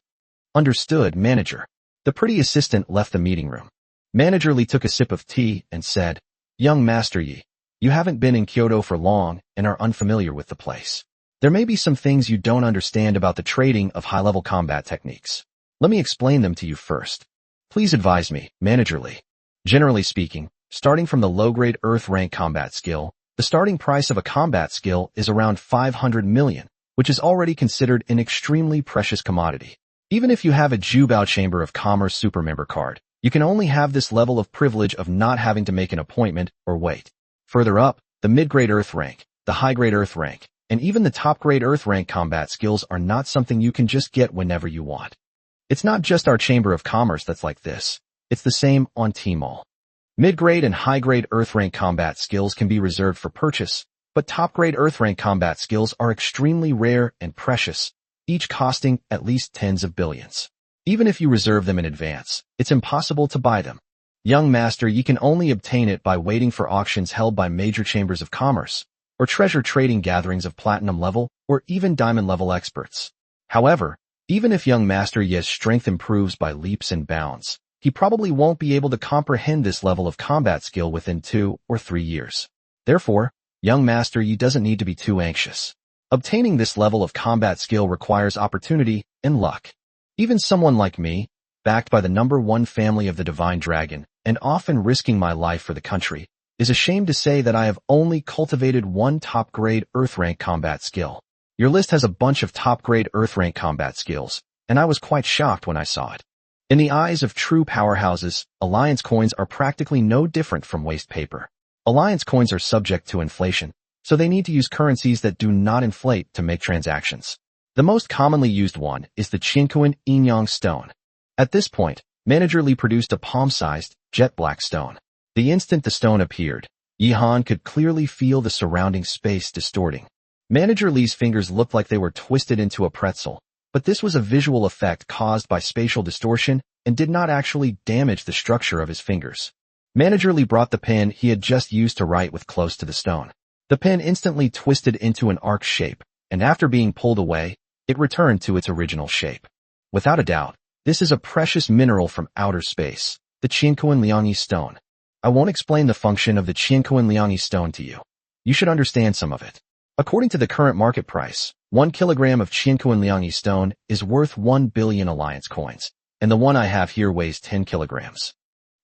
Understood, Manager. The pretty assistant left the meeting room. Manager Li took a sip of tea and said, Young Master Yi, you haven't been in Kyoto for long and are unfamiliar with the place. There may be some things you don't understand about the trading of high-level combat techniques. Let me explain them to you first. Please advise me, Manager Li. Generally speaking, starting from the low-grade Earth rank combat skill, the starting price of a combat skill is around 500 million, which is already considered an extremely precious commodity. Even if you have a Jubao Chamber of Commerce supermember card, you can only have this level of privilege of not having to make an appointment or wait. Further up, the mid-grade Earth rank, the high-grade Earth rank, and even the top-grade Earth rank combat skills are not something you can just get whenever you want. It's not just our Chamber of Commerce that's like this. It's the same on Tmall. Mid-grade and high-grade Earth rank combat skills can be reserved for purchase, but top-grade Earth rank combat skills are extremely rare and precious, each costing at least tens of billions. Even if you reserve them in advance, it's impossible to buy them. Young Master, you can only obtain it by waiting for auctions held by major chambers of commerce, or treasure trading gatherings of platinum level or even diamond level experts. However, even if young Master Yi's strength improves by leaps and bounds, he probably won't be able to comprehend this level of combat skill within 2 or 3 years. Therefore, Young Master Yi doesn't need to be too anxious. Obtaining this level of combat skill requires opportunity and luck. Even someone like me, backed by the #1 family of the Divine Dragon, and often risking my life for the country, is ashamed to say that I have only cultivated one top-grade Earth-rank combat skill. Your list has a bunch of top-grade Earth-rank combat skills, and I was quite shocked when I saw it. In the eyes of true powerhouses, Alliance coins are practically no different from waste paper. Alliance coins are subject to inflation, so they need to use currencies that do not inflate to make transactions. The most commonly used one is the Qianquan Inyang stone. At this point, Manager Li produced a palm-sized, jet-black stone. The instant the stone appeared, Yihan could clearly feel the surrounding space distorting. Manager Li's fingers looked like they were twisted into a pretzel, but this was a visual effect caused by spatial distortion and did not actually damage the structure of his fingers. Manager Li brought the pen he had just used to write with close to the stone. The pen instantly twisted into an arc shape, and after being pulled away, it returned to its original shape. Without a doubt, this is a precious mineral from outer space, the Qianquan Liangyi stone. I won't explain the function of the Qianquan Liangyi stone to you. You should understand some of it. According to the current market price, 1 kilogram of Qianquan Liangyi stone is worth 1 billion Alliance coins, and the one I have here weighs 10 kilograms.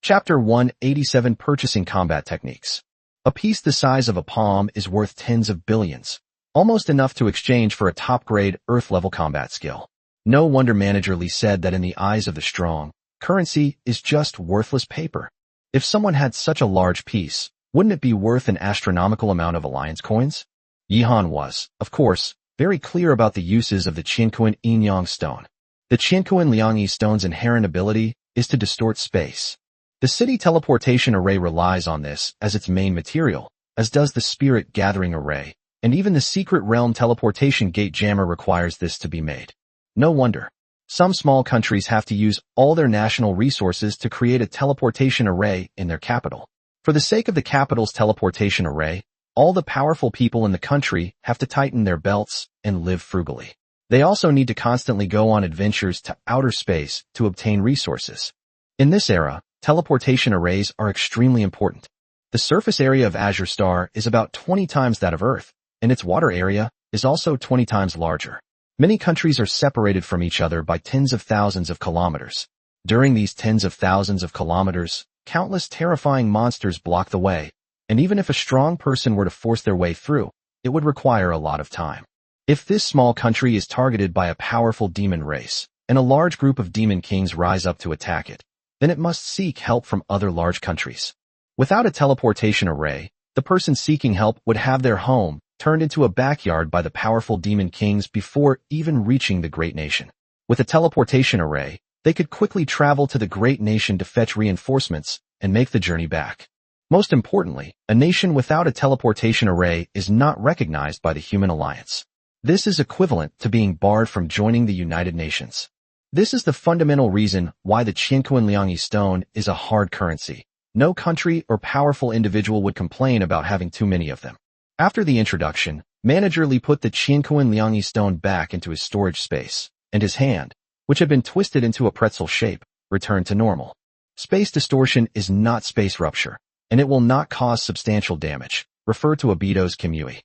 Chapter 187 Purchasing Combat Techniques. A piece the size of a palm is worth tens of billions, almost enough to exchange for a top-grade Earth-level combat skill. No wonder Manager Li said that in the eyes of the strong, currency is just worthless paper. If someone had such a large piece, wouldn't it be worth an astronomical amount of Alliance coins? Yihan was, of course, very clear about the uses of the Qianquan Inyang stone. The Qianquan Liangyi stone's inherent ability is to distort space. The city teleportation array relies on this as its main material, as does the spirit gathering array, and even the secret realm teleportation gate jammer requires this to be made. No wonder. Some small countries have to use all their national resources to create a teleportation array in their capital. For the sake of the capital's teleportation array, all the powerful people in the country have to tighten their belts and live frugally. They also need to constantly go on adventures to outer space to obtain resources. In this era, teleportation arrays are extremely important. The surface area of Azure Star is about 20 times that of Earth, and its water area is also 20 times larger. Many countries are separated from each other by tens of thousands of kilometers. During these tens of thousands of kilometers, countless terrifying monsters block the way, and even if a strong person were to force their way through, it would require a lot of time. If this small country is targeted by a powerful demon race, and a large group of demon kings rise up to attack it, then it must seek help from other large countries. Without a teleportation array, the person seeking help would have their home turned into a backyard by the powerful demon kings before even reaching the great nation. With a teleportation array, they could quickly travel to the great nation to fetch reinforcements and make the journey back. Most importantly, a nation without a teleportation array is not recognized by the Human Alliance. This is equivalent to being barred from joining the United Nations. This is the fundamental reason why the Qianquan Liangyi stone is a hard currency. No country or powerful individual would complain about having too many of them. After the introduction, Manager Li put the Qianquan Liangyi stone back into his storage space, and his hand, which had been twisted into a pretzel shape, returned to normal. Space distortion is not space rupture, and it will not cause substantial damage. Refer to Obito's Kimui.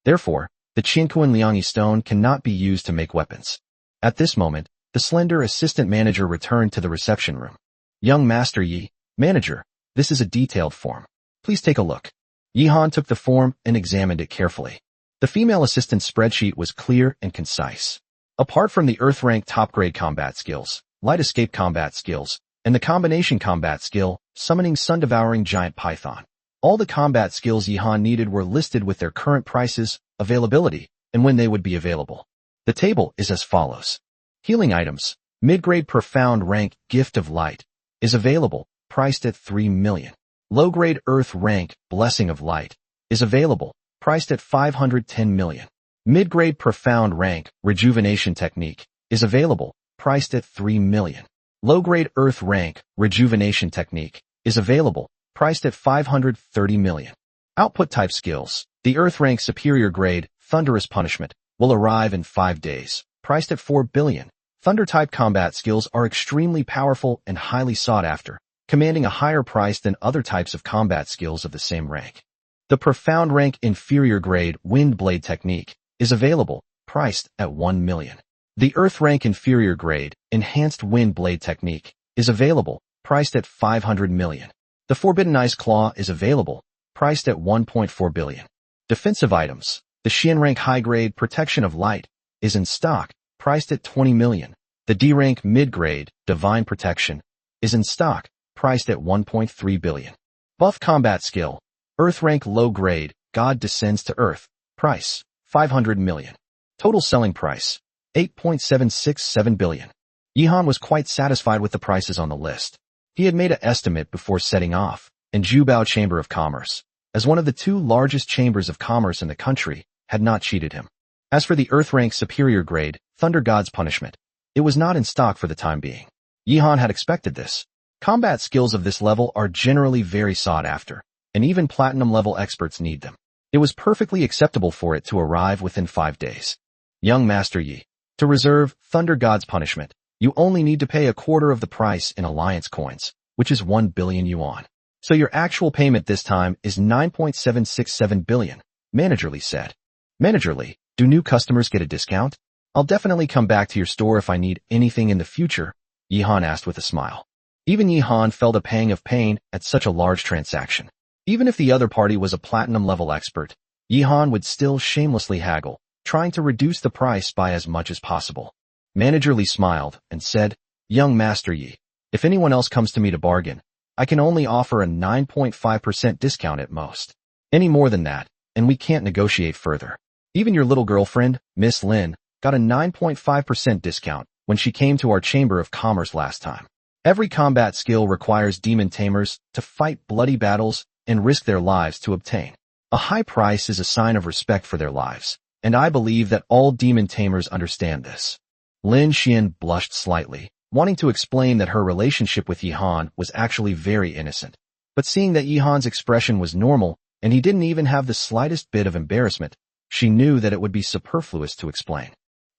Therefore, the Qianquan Liangyi stone cannot be used to make weapons. At this moment, the slender assistant manager returned to the reception room. Young Master Yi, Manager, this is a detailed form. Please take a look. Yihan took the form and examined it carefully. The female assistant's spreadsheet was clear and concise. Apart from the Earth-rank top-grade combat skills, light escape combat skills, and the combination combat skill, summoning sun-devouring giant python, all the combat skills Yihan needed were listed with their current prices, availability, and when they would be available. The table is as follows. Healing items, mid-grade profound rank Gift of Light, is available, priced at 3 million. Low-grade Earth rank Blessing of Light is available, priced at 510 million. Mid-grade profound rank Rejuvenation Technique is available, priced at 3 million. Low-grade Earth rank Rejuvenation Technique is available, priced at 530 million. Output type skills, the Earth rank Superior grade Thunderous Punishment will arrive in 5 days, priced at 4 billion. Thunder-type combat skills are extremely powerful and highly sought after, commanding a higher price than other types of combat skills of the same rank. The profound rank inferior grade wind blade technique is available, priced at 1 million. The earth rank inferior grade enhanced wind blade technique is available, priced at 500 million. The forbidden ice claw is available, priced at 1.4 billion. Defensive items. The Xian rank high grade protection of light is in stock, priced at 20 million. The D rank mid grade divine protection is in stock, priced at 1.3 billion. Buff combat skill. Earth rank low grade, God descends to earth, price, 500 million. Total selling price, 8.767 billion. Yihan was quite satisfied with the prices on the list. He had made an estimate before setting off, and Jubao Chamber of Commerce, as one of the two largest chambers of commerce in the country, had not cheated him. As for the earth rank superior grade, Thunder God's Punishment, it was not in stock for the time being. Yihan had expected this. Combat skills of this level are generally very sought after, and even platinum level experts need them. It was perfectly acceptable for it to arrive within 5 days. Young Master Yi. To reserve Thunder God's Punishment, you only need to pay a quarter of the price in alliance coins, which is 1 billion yuan. So your actual payment this time is 9.767 billion, Manager Li said. Manager Li, do new customers get a discount? I'll definitely come back to your store if I need anything in the future, Yihan asked with a smile. Even Yihan felt a pang of pain at such a large transaction. Even if the other party was a platinum level expert, Yihan would still shamelessly haggle, trying to reduce the price by as much as possible. Manager Li smiled and said, Young Master Yi, if anyone else comes to me to bargain, I can only offer a 9.5% discount at most. Any more than that, and we can't negotiate further. Even your little girlfriend, Miss Lin, got a 9.5% discount when she came to our Chamber of Commerce last time. Every combat skill requires demon tamers to fight bloody battles and risk their lives to obtain. A high price is a sign of respect for their lives, and I believe that all demon tamers understand this. Lin Xian blushed slightly, wanting to explain that her relationship with Yihan was actually very innocent. But seeing that Yihan's expression was normal, and he didn't even have the slightest bit of embarrassment, she knew that it would be superfluous to explain.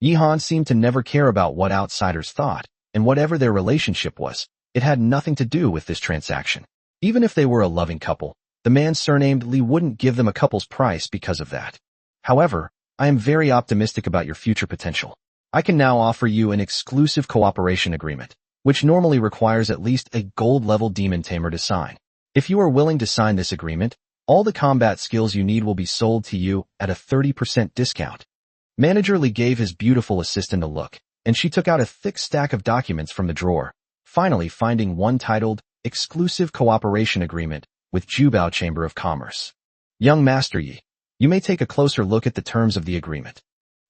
Yihan seemed to never care about what outsiders thought, and whatever their relationship was, it had nothing to do with this transaction. Even if they were a loving couple, the man surnamed Li wouldn't give them a couple's price because of that. However, I am very optimistic about your future potential. I can now offer you an exclusive cooperation agreement, which normally requires at least a gold-level demon tamer to sign. If you are willing to sign this agreement, all the combat skills you need will be sold to you at a 30% discount. Manager Li gave his beautiful assistant a look, and she took out a thick stack of documents from the drawer, finally finding one titled Exclusive Cooperation Agreement with Jubao Chamber of Commerce. Young Master Yi, you may take a closer look at the terms of the agreement.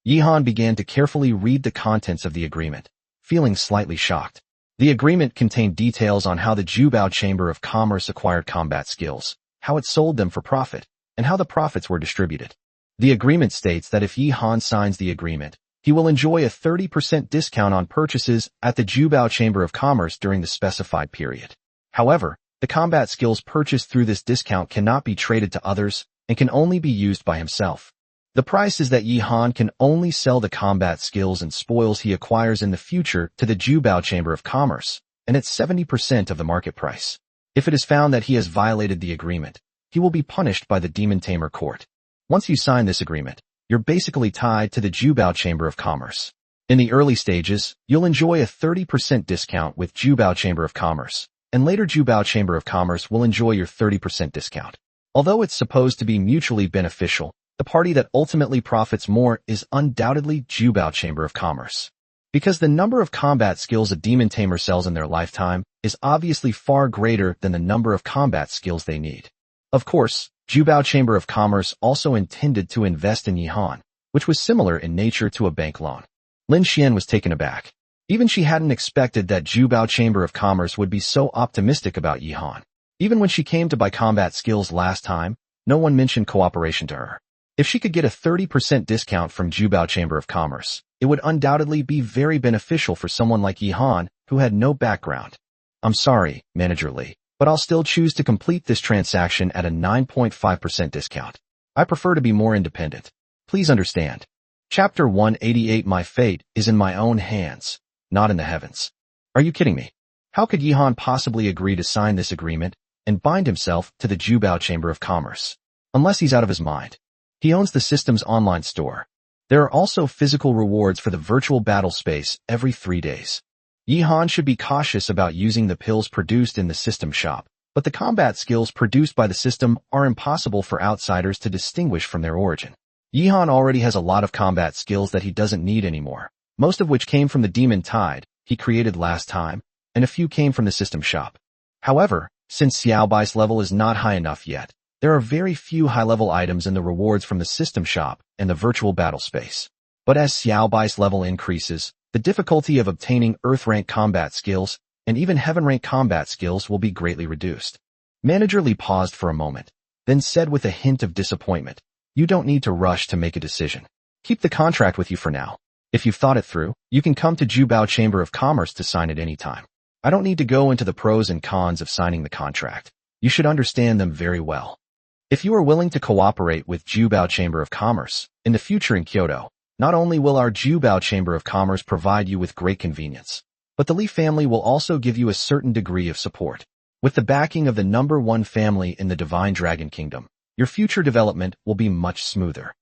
Yihan began to carefully read the contents of the agreement, feeling slightly shocked. The agreement contained details on how the Jubao Chamber of Commerce acquired combat skills, how it sold them for profit, and how the profits were distributed. The agreement states that if Yihan signs the agreement, he will enjoy a 30% discount on purchases at the Jubao Chamber of Commerce during the specified period. However, the combat skills purchased through this discount cannot be traded to others and can only be used by himself. The price is that Yihan can only sell the combat skills and spoils he acquires in the future to the Jubao Chamber of Commerce, and at 70% of the market price. If it is found that he has violated the agreement, he will be punished by the Demon Tamer Court. Once you sign this agreement, you're basically tied to the Jubao Chamber of Commerce. In the early stages, you'll enjoy a 30% discount with Jubao Chamber of Commerce, and later Jubao Chamber of Commerce will enjoy your 30% discount. Although it's supposed to be mutually beneficial, the party that ultimately profits more is undoubtedly Jubao Chamber of Commerce. Because the number of combat skills a demon tamer sells in their lifetime is obviously far greater than the number of combat skills they need. Of course, Jubao Chamber of Commerce also intended to invest in Yihan, which was similar in nature to a bank loan. Lin Xian was taken aback. Even she hadn't expected that Jubao Chamber of Commerce would be so optimistic about Yihan. Even when she came to buy combat skills last time, no one mentioned cooperation to her. If she could get a 30% discount from Jubao Chamber of Commerce, it would undoubtedly be very beneficial for someone like Yihan, who had no background. I'm sorry, Manager Li, but I'll still choose to complete this transaction at a 9.5% discount. I prefer to be more independent. Please understand. Chapter 188 My fate is in my own hands, not in the heavens. Are you kidding me? How could Yihan possibly agree to sign this agreement and bind himself to the Jubao Chamber of Commerce? unless he's out of his mind. He owns the system's online store. There are also physical rewards for the virtual battle space every 3 days. Yihan should be cautious about using the pills produced in the system shop, but the combat skills produced by the system are impossible for outsiders to distinguish from their origin. Yihan already has a lot of combat skills that he doesn't need anymore, most of which came from the Demon Tide he created last time, and a few came from the system shop. However, since Xiaobai's level is not high enough yet, there are very few high-level items in the rewards from the system shop and the virtual battle space. But as Xiaobai's level increases, the difficulty of obtaining Earth-rank combat skills and even Heaven-rank combat skills will be greatly reduced. Manager Li paused for a moment, then said with a hint of disappointment, "You don't need to rush to make a decision. Keep the contract with you for now. If you've thought it through, you can come to Jubao Chamber of Commerce to sign at any time. I don't need to go into the pros and cons of signing the contract. You should understand them very well. If you are willing to cooperate with Jubao Chamber of Commerce in the future in Kyoto, not only will our Jubao Chamber of Commerce provide you with great convenience, but the Li family will also give you a certain degree of support. With the backing of the #1 family in the Divine Dragon Kingdom, your future development will be much smoother."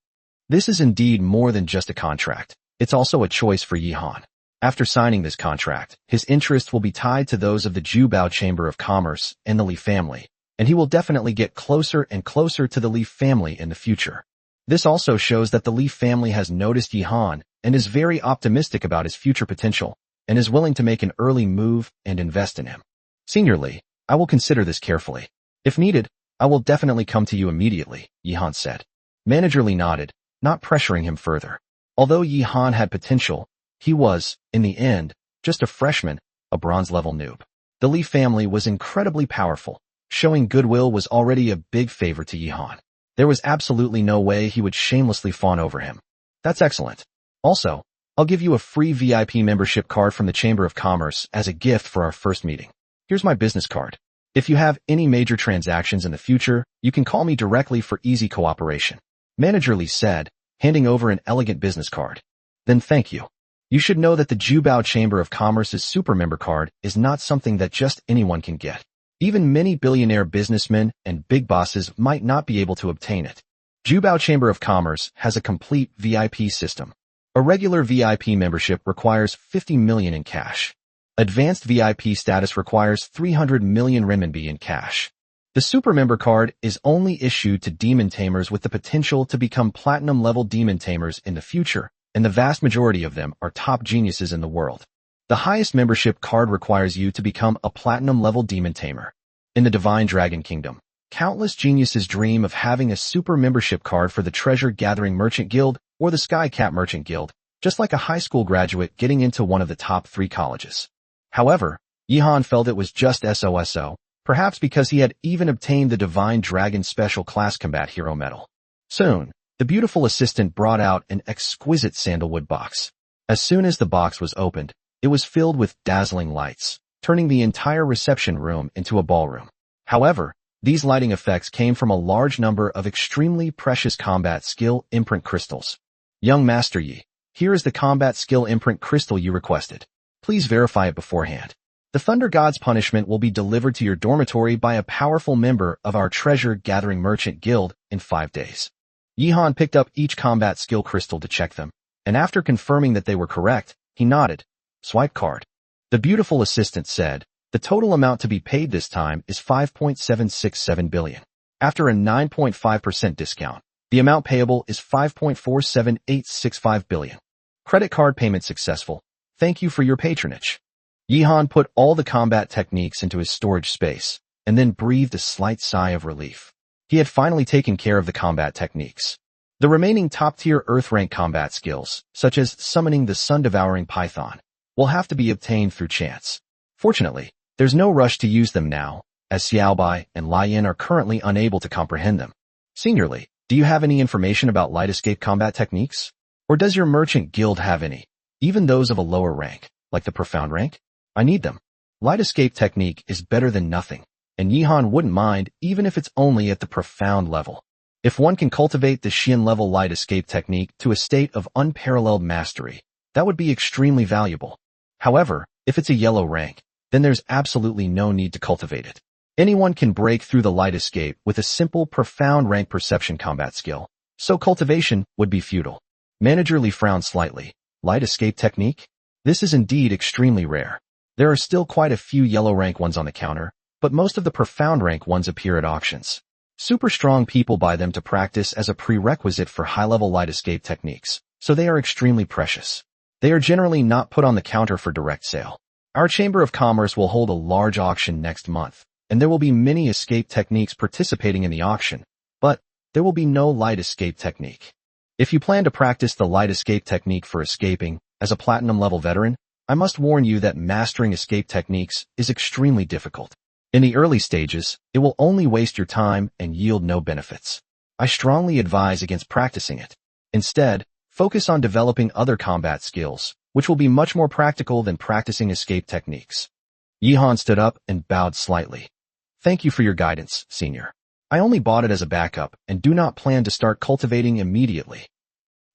This is indeed more than just a contract. It's also a choice for Yihan. After signing this contract, his interests will be tied to those of the Jubao Chamber of Commerce and the Li family, and he will definitely get closer and closer to the Li family in the future. This also shows that the Li family has noticed Yihan and is very optimistic about his future potential, and is willing to make an early move and invest in him. "Senior Li, I will consider this carefully. If needed, I will definitely come to you immediately," Yihan said. Manager Li nodded, not pressuring him further. Although Yihan had potential, he was, in the end, just a freshman, a bronze-level noob. The Li family was incredibly powerful. Showing goodwill was already a big favor to Yihan. There was absolutely no way he would shamelessly fawn over him. "That's excellent. Also, I'll give you a free VIP membership card from the Chamber of Commerce as a gift for our first meeting. Here's my business card. If you have any major transactions in the future, you can call me directly for easy cooperation," Manager Li said, handing over an elegant business card. "Then thank you. You should know that the Jubao Chamber of Commerce's super member card is not something that just anyone can get. Even many billionaire businessmen and big bosses might not be able to obtain it. Jubao Chamber of Commerce has a complete VIP system. A regular VIP membership requires 50 million in cash. Advanced VIP status requires 300 million renminbi in cash. The super member card is only issued to demon tamers with the potential to become platinum-level demon tamers in the future, and the vast majority of them are top geniuses in the world. The highest membership card requires you to become a platinum-level demon tamer. In the Divine Dragon Kingdom, countless geniuses dream of having a super membership card for the Treasure Gathering Merchant Guild or the Sky Cat Merchant Guild, just like a high school graduate getting into one of the top 3 colleges. However, Yihan felt it was just SOSO, perhaps because he had even obtained the Divine Dragon Special Class Combat Hero Medal. Soon, the beautiful assistant brought out an exquisite sandalwood box. As soon as the box was opened, it was filled with dazzling lights, turning the entire reception room into a ballroom. However, these lighting effects came from a large number of extremely precious combat skill imprint crystals. "Young Master Yi, here is the combat skill imprint crystal you requested. Please verify it beforehand. The Thunder God's punishment will be delivered to your dormitory by a powerful member of our Treasure Gathering Merchant Guild in 5 days." Yihan picked up each combat skill crystal to check them, and after confirming that they were correct, he nodded. "Swipe card." The beautiful assistant said, "The total amount to be paid this time is 5.767 billion. After a 9.5% discount, the amount payable is 5.47865 billion. Credit card payment successful. Thank you for your patronage." Yihan put all the combat techniques into his storage space, and then breathed a slight sigh of relief. He had finally taken care of the combat techniques. The remaining top-tier Earth-rank combat skills, such as summoning the sun-devouring python, will have to be obtained through chance. Fortunately, there's no rush to use them now, as Xiaobai and Lian are currently unable to comprehend them. "Senior Li, do you have any information about light escape combat techniques? Or does your merchant guild have any? Even those of a lower rank, like the profound rank? I need them. Light escape technique is better than nothing, and Yihan wouldn't mind even if it's only at the profound level. If one can cultivate the Xian-level light escape technique to a state of unparalleled mastery, that would be extremely valuable. However, if it's a yellow rank, then there's absolutely no need to cultivate it. Anyone can break through the light escape with a simple, profound rank perception combat skill, so cultivation would be futile. Manager Lee frowned slightly. Light escape technique? This is indeed extremely rare. There are still quite a few yellow rank ones on the counter, but most of the profound rank ones appear at auctions. Super strong people buy them to practice as a prerequisite for high-level light escape techniques, so they are extremely precious. They are generally not put on the counter for direct sale. Our Chamber of Commerce will hold a large auction next month, and there will be many escape techniques participating in the auction, but there will be no light escape technique. If you plan to practice the light escape technique for escaping, as a platinum level veteran, I must warn you that mastering escape techniques is extremely difficult. In the early stages, it will only waste your time and yield no benefits. I strongly advise against practicing it. Instead, focus on developing other combat skills, which will be much more practical than practicing escape techniques. Yihan stood up and bowed slightly. Thank you for your guidance, Senior. I only bought it as a backup and do not plan to start cultivating immediately.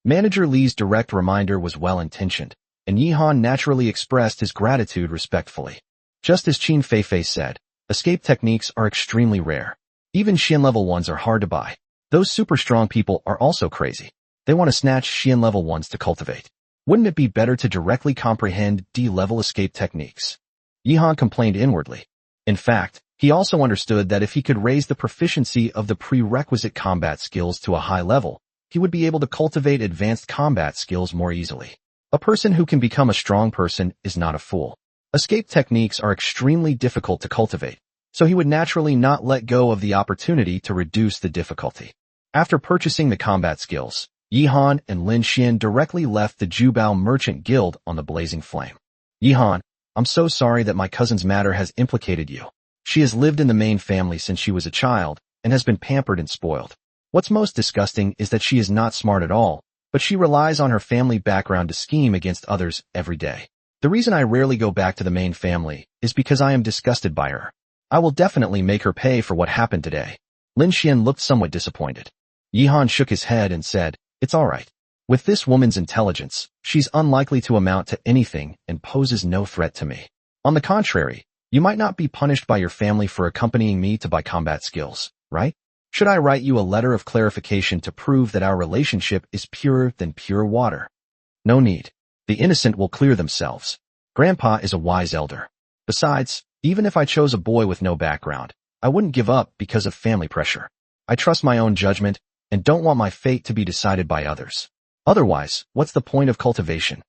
Manager Lee's direct reminder was well-intentioned, and Yihan naturally expressed his gratitude respectfully. Just as Qin Feifei said, escape techniques are extremely rare. Even Xian-level ones are hard to buy. Those super strong people are also crazy. They want to snatch Xian-level ones to cultivate. Wouldn't it be better to directly comprehend D-level escape techniques? Yihan complained inwardly. In fact, he also understood that if he could raise the proficiency of the prerequisite combat skills to a high level, he would be able to cultivate advanced combat skills more easily. A person who can become a strong person is not a fool. Escape techniques are extremely difficult to cultivate, so he would naturally not let go of the opportunity to reduce the difficulty. After purchasing the combat skills, Yihan and Lin Xian directly left the Jubao Merchant Guild on the Blazing Flame. Yihan, I'm so sorry that my cousin's matter has implicated you. She has lived in the main family since she was a child and has been pampered and spoiled. What's most disgusting is that she is not smart at all, but she relies on her family background to scheme against others every day. The reason I rarely go back to the main family is because I am disgusted by her. I will definitely make her pay for what happened today. Lin Xian looked somewhat disappointed. Yihan shook his head and said, It's all right. With this woman's intelligence, she's unlikely to amount to anything and poses no threat to me. On the contrary, you might not be punished by your family for accompanying me to buy combat skills, right? Should I write you a letter of clarification to prove that our relationship is purer than pure water? No need. The innocent will clear themselves. Grandpa is a wise elder. Besides, even if I chose a boy with no background, I wouldn't give up because of family pressure. I trust my own judgment and don't want my fate to be decided by others. Otherwise, what's the point of cultivation?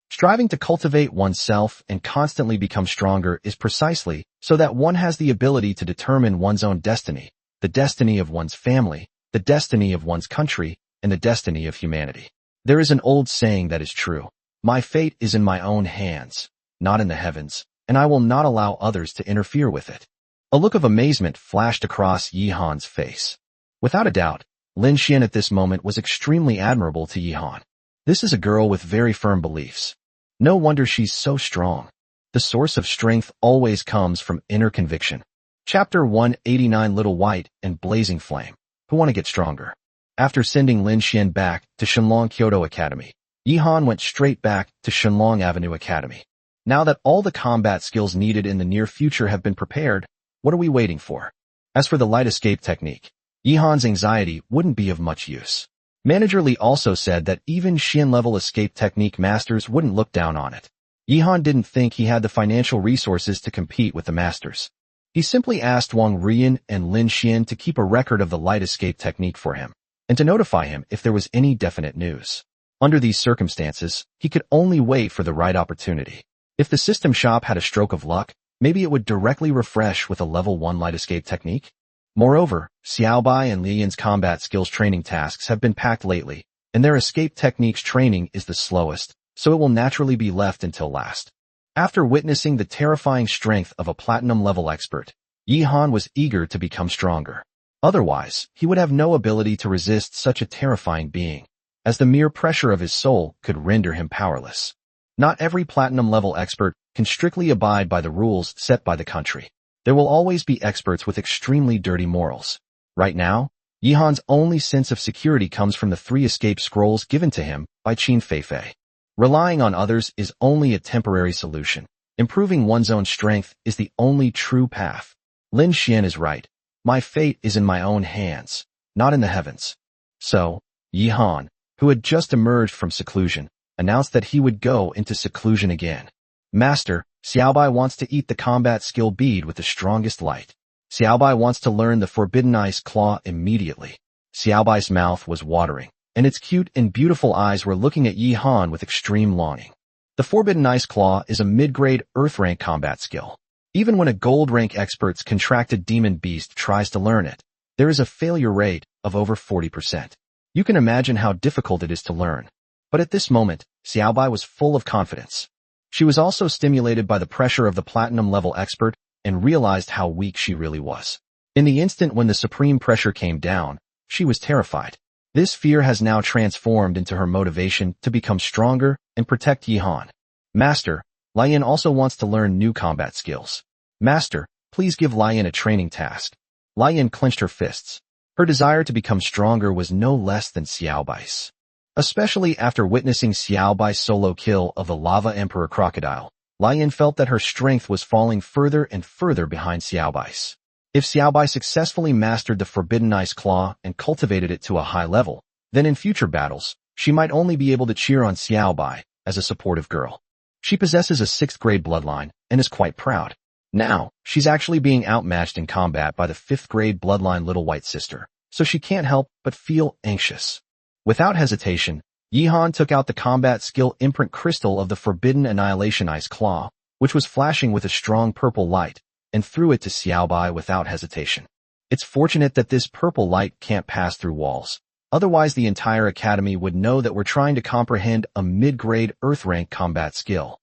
Striving to cultivate oneself and constantly become stronger is precisely so that one has the ability to determine one's own destiny, the destiny of one's family, the destiny of one's country, and the destiny of humanity. There is an old saying that is true. My fate is in my own hands, not in the heavens, and I will not allow others to interfere with it. A look of amazement flashed across Yihan's face. Without a doubt, Lin Xian at this moment was extremely admirable to Yihan. This is a girl with very firm beliefs. No wonder she's so strong. The source of strength always comes from inner conviction. Chapter 189 Little White and Blazing Flame. Who want to get stronger? After sending Lin Xian back to Shenlong Kyoto Academy, Yihan went straight back to Shenlong Avenue Academy. Now that all the combat skills needed in the near future have been prepared, what are we waiting for? As for the light escape technique, Yihan's anxiety wouldn't be of much use. Manager Lee also said that even Xian-level escape technique masters wouldn't look down on it. Yihan didn't think he had the financial resources to compete with the masters. He simply asked Wong Ruian and Lin Xian to keep a record of the light escape technique for him, and to notify him if there was any definite news. Under these circumstances, he could only wait for the right opportunity. If the system shop had a stroke of luck, maybe it would directly refresh with a level 1 light escape technique. Moreover, Xiaobai and Lian's combat skills training tasks have been packed lately, and their escape techniques training is the slowest, so it will naturally be left until last. After witnessing the terrifying strength of a platinum-level expert, Yihan was eager to become stronger. Otherwise, he would have no ability to resist such a terrifying being, as the mere pressure of his soul could render him powerless. Not every platinum-level expert can strictly abide by the rules set by the country. There will always be experts with extremely dirty morals. Right now, Yihan's only sense of security comes from the 3 escape scrolls given to him by Qin Feifei. Relying on others is only a temporary solution. Improving one's own strength is the only true path. Lin Xian is right. My fate is in my own hands, not in the heavens. So, Yi Han, who had just emerged from seclusion, announced that he would go into seclusion again. Master, Xiaobai wants to eat the combat skill bead with the strongest light. Xiaobai wants to learn the forbidden ice claw immediately. Xiaobai's mouth was watering, and its cute and beautiful eyes were looking at Yi Han with extreme longing. The forbidden ice claw is a mid-grade earth rank combat skill. Even when a gold rank expert's contracted demon beast tries to learn it, there is a failure rate of over 40%. You can imagine how difficult it is to learn. But at this moment, Xiaobai was full of confidence. She was also stimulated by the pressure of the platinum level expert and realized how weak she really was. In the instant when the supreme pressure came down, she was terrified. This fear has now transformed into her motivation to become stronger and protect Yi Han. Master, Ruian also wants to learn new combat skills. Master, please give Ruian a training task. Ruian clenched her fists. Her desire to become stronger was no less than Xiaobai's. Especially after witnessing Xiaobai's solo kill of the Lava Emperor Crocodile, Ruian felt that her strength was falling further and further behind Xiaobai's. If Xiaobai successfully mastered the Forbidden Ice Claw and cultivated it to a high level, then in future battles, she might only be able to cheer on Xiaobai as a supportive girl. She possesses a 6th grade bloodline and is quite proud. Now, she's actually being outmatched in combat by the 5th grade bloodline little white sister, so she can't help but feel anxious. Without hesitation, Yi Han took out the combat skill imprint crystal of the Forbidden Annihilation Ice Claw, which was flashing with a strong purple light, and threw it to Xiaobai without hesitation. It's fortunate that this purple light can't pass through walls. Otherwise the entire academy would know that we're trying to comprehend a mid-grade earth rank combat skill.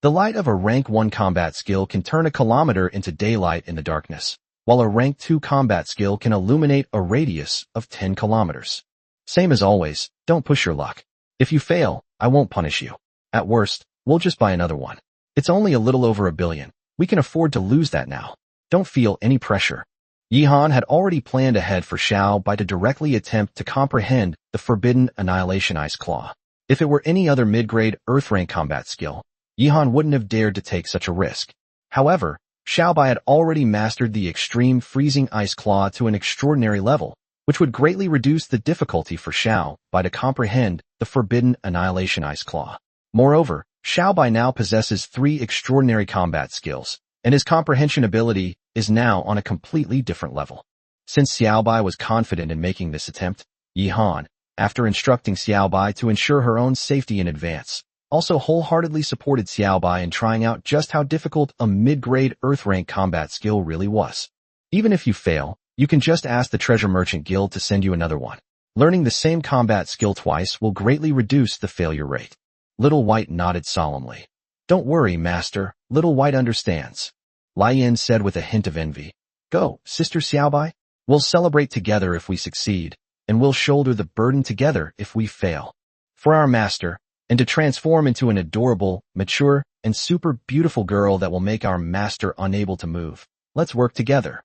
The light of a rank 1 combat skill can turn a kilometer into daylight in the darkness, while a rank 2 combat skill can illuminate a radius of 10 kilometers. Same as always, don't push your luck. If you fail, I won't punish you. At worst, we'll just buy another one. It's only a little over 1 billion. We can afford to lose that now. Don't feel any pressure. Yi Han had already planned ahead for Xiaobai to directly attempt to comprehend the Forbidden Annihilation Ice Claw. If it were any other mid-grade earth rank combat skill, Yi Han wouldn't have dared to take such a risk. However, Xiaobai had already mastered the extreme freezing ice claw to an extraordinary level, which would greatly reduce the difficulty for Xiaobai to comprehend the Forbidden Annihilation Ice Claw. Moreover, Xiaobai now possesses 3 extraordinary combat skills, and his comprehension ability is now on a completely different level. Since Xiaobai was confident in making this attempt, Yi Han, after instructing Xiaobai to ensure her own safety in advance, also wholeheartedly supported Xiaobai in trying out just how difficult a mid-grade earth rank combat skill really was. Even if you fail, you can just ask the Treasure Merchant Guild to send you another one. Learning the same combat skill twice will greatly reduce the failure rate. Little White nodded solemnly. Don't worry, Master. Little White understands. Ruian said with a hint of envy. Go, Sister Xiaobai. We'll celebrate together if we succeed, and we'll shoulder the burden together if we fail. For our master, and to transform into an adorable, mature, and super beautiful girl that will make our master unable to move, let's work together.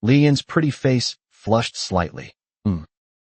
Lian's pretty face flushed slightly.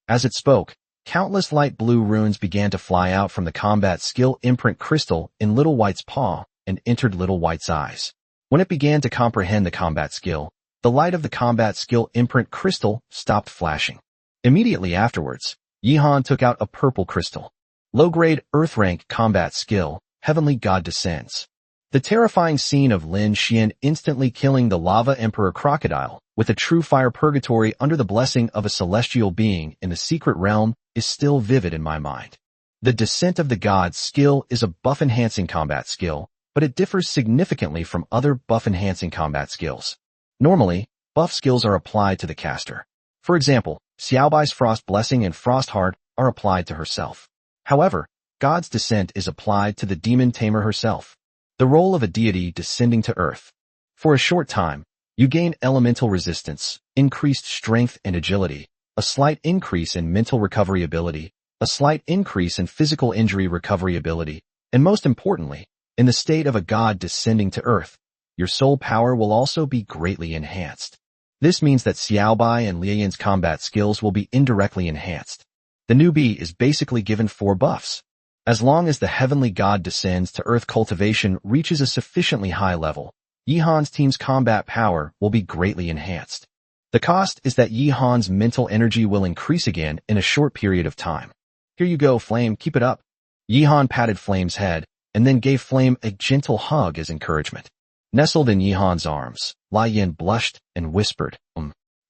As it spoke, countless light blue runes began to fly out from the combat skill imprint crystal in Little White's paw and entered Little White's eyes. When it began to comprehend the combat skill, the light of the combat skill imprint crystal stopped flashing. Immediately afterwards, Yi Han took out a purple crystal. Low-grade Earth rank combat skill, Heavenly God Descends. The terrifying scene of Lin Xian instantly killing the Lava Emperor Crocodile with a true fire purgatory under the blessing of a celestial being in the secret realm is still vivid in my mind. The Descent of the Gods skill is a buff-enhancing combat skill, but it differs significantly from other buff-enhancing combat skills. Normally, buff skills are applied to the caster. For example, Xiaobai's Frost Blessing and Frost Heart are applied to herself. However, God's Descent is applied to the demon tamer herself. The role of a deity descending to earth. For a short time, you gain elemental resistance, increased strength and agility, a slight increase in mental recovery ability, a slight increase in physical injury recovery ability, and most importantly, in the state of a god descending to earth, your soul power will also be greatly enhanced. This means that Xiaobai and Lian's combat skills will be indirectly enhanced. The newbie is basically given 4 buffs. As long as the heavenly god descends to earth cultivation reaches a sufficiently high level, Yihan's team's combat power will be greatly enhanced. The cost is that Yihan's mental energy will increase again in a short period of time. Here you go, Flame, keep it up. Yihan patted Flame's head and then gave Flame a gentle hug as encouragement. Nestled in Yihan's arms, Lai Yin blushed and whispered,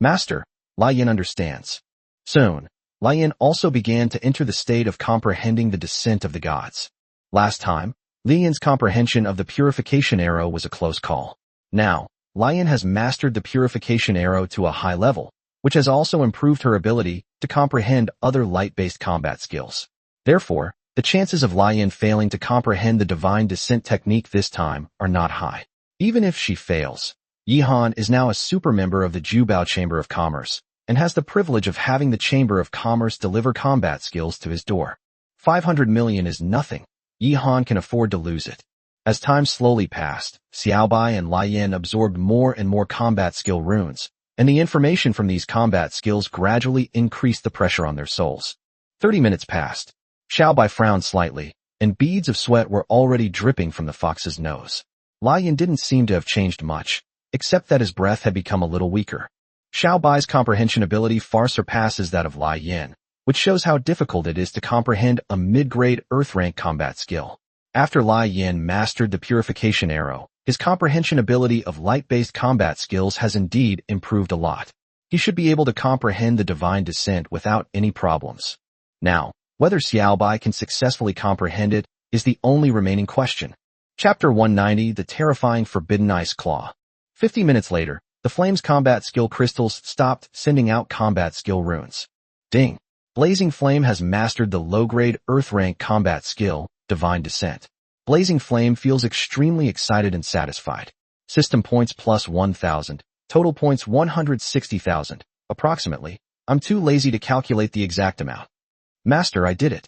Master, Lai Yin understands. Soon, Lai Yin also began to enter the state of comprehending the descent of the gods. Last time, Lai Yin's comprehension of the purification arrow was a close call. Now, Lai Yin has mastered the purification arrow to a high level, which has also improved her ability to comprehend other light-based combat skills. Therefore, the chances of Lai Yin failing to comprehend the divine descent technique this time are not high. Even if she fails, Yihan is now a super member of the Jubao Chamber of Commerce and has the privilege of having the Chamber of Commerce deliver combat skills to his door. 500 million is nothing. Yihan can afford to lose it. As time slowly passed, Xiaobai and Lai Yin absorbed more and more combat skill runes, and the information from these combat skills gradually increased the pressure on their souls. 30 minutes passed. Xiaobai frowned slightly, and beads of sweat were already dripping from the fox's nose. Lai Yin didn't seem to have changed much, except that his breath had become a little weaker. Xiaobai's comprehension ability far surpasses that of Lai Yin, which shows how difficult it is to comprehend a mid-grade Earth-rank combat skill. After Lai Yin mastered the purification arrow, his comprehension ability of light-based combat skills has indeed improved a lot. He should be able to comprehend the divine descent without any problems. Now, whether Xiaobai can successfully comprehend it is the only remaining question. Chapter 190, The Terrifying Forbidden Ice Claw. 50 minutes later, the Flame's combat skill crystals stopped sending out combat skill runes. Ding! Blazing Flame has mastered the low-grade Earth-rank combat skill, Divine Descent. Blazing Flame feels extremely excited and satisfied. System points plus 1,000, total points 160,000, approximately. I'm too lazy to calculate the exact amount. Master, I did it.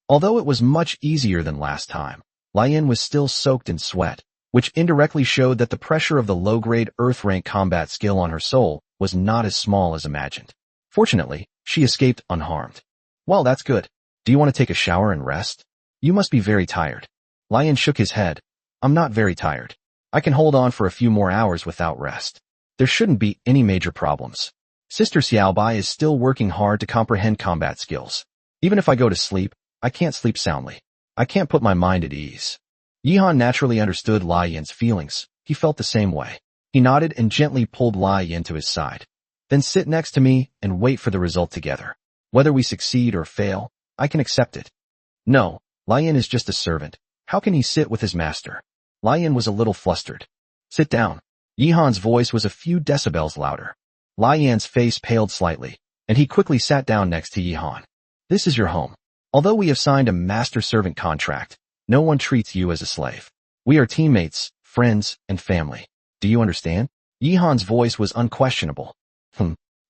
Although it was much easier than last time, Lai Yin was still soaked in sweat, which indirectly showed that the pressure of the low-grade Earth-rank combat skill on her soul was not as small as imagined. Fortunately, she escaped unharmed. Well, that's good. Do you want to take a shower and rest? You must be very tired. Lai Yin shook his head. I'm not very tired. I can hold on for a few more hours without rest. There shouldn't be any major problems. Sister Xiaobai is still working hard to comprehend combat skills. Even if I go to sleep, I can't sleep soundly. I can't put my mind at ease. Yihan naturally understood Lai Yin's feelings. He felt the same way. He nodded and gently pulled Lai Yin to his side. Then sit next to me and wait for the result together. Whether we succeed or fail, I can accept it. No, Lai Yin is just a servant. How can he sit with his master? Lai Yin was a little flustered. Sit down. Yihan's voice was a few decibels louder. Lai Yin's face paled slightly, and he quickly sat down next to Yihan. This is your home. Although we have signed a master-servant contract, no one treats you as a slave. We are teammates, friends, and family. Do you understand? Yihan's voice was unquestionable.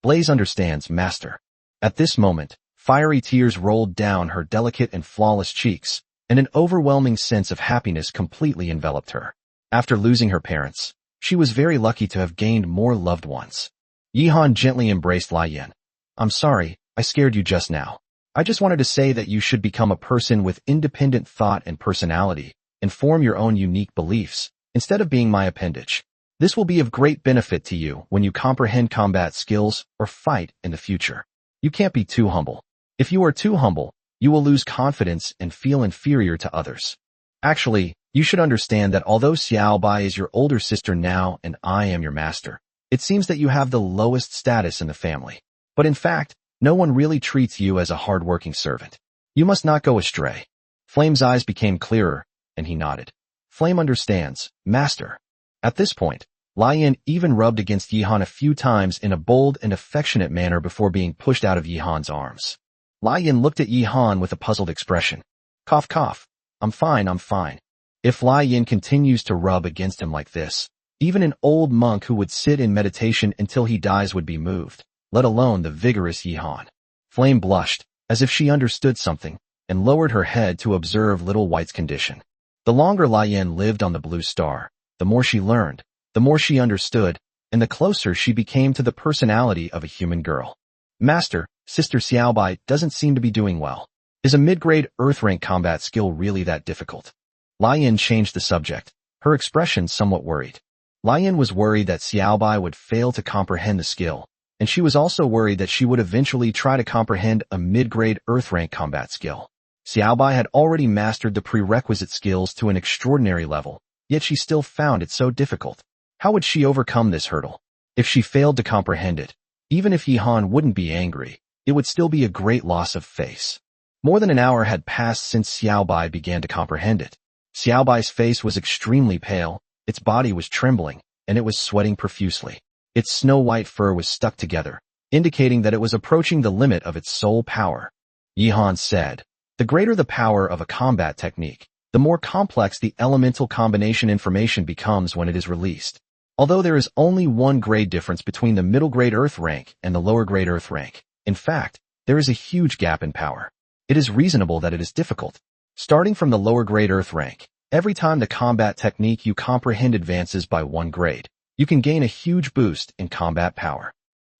Blaze understands, master. At this moment, fiery tears rolled down her delicate and flawless cheeks, and an overwhelming sense of happiness completely enveloped her. After losing her parents, she was very lucky to have gained more loved ones. Yihan gently embraced Lai Yin. I'm sorry, I scared you just now. I just wanted to say that you should become a person with independent thought and personality, and form your own unique beliefs, instead of being my appendage. This will be of great benefit to you when you comprehend combat skills or fight in the future. You can't be too humble. If you are too humble, you will lose confidence and feel inferior to others. Actually, you should understand that although Xiaobai is your older sister now and I am your master, it seems that you have the lowest status in the family. But in fact, no one really treats you as a hard-working servant. You must not go astray. Flame's eyes became clearer, and he nodded. Flame understands, master. At this point, Lai Yin even rubbed against Yihan a few times in a bold and affectionate manner before being pushed out of Yihan's arms. Lai Yin looked at Yihan with a puzzled expression. Cough, cough. I'm fine. If Lai Yin continues to rub against him like this, even an old monk who would sit in meditation until he dies would be moved, let alone the vigorous Yihan. Flame blushed, as if she understood something, and lowered her head to observe Little White's condition. The longer Lai Yin lived on the Blue Star, the more she learned, the more she understood, and the closer she became to the personality of a human girl. Master, Sister Xiaobai doesn't seem to be doing well. Is a mid-grade Earth-rank combat skill really that difficult? Lai Yin changed the subject, her expression somewhat worried. Lian was worried that Xiaobai would fail to comprehend the skill, and she was also worried that she would eventually try to comprehend a mid-grade Earth-rank combat skill. Xiaobai had already mastered the prerequisite skills to an extraordinary level, yet she still found it so difficult. How would she overcome this hurdle? If she failed to comprehend it, even if Yihan wouldn't be angry, it would still be a great loss of face. More than an hour had passed since Xiaobai began to comprehend it. Xiaobai's face was extremely pale, its body was trembling, and it was sweating profusely. Its snow-white fur was stuck together, indicating that it was approaching the limit of its soul power. Yihan said, "The greater the power of a combat technique, the more complex the elemental combination information becomes when it is released. Although there is only one grade difference between the middle grade Earth rank and the lower grade Earth rank, in fact, there is a huge gap in power. It is reasonable that it is difficult. Starting from the lower grade Earth rank, every time the combat technique you comprehend advances by 1 grade, you can gain a huge boost in combat power."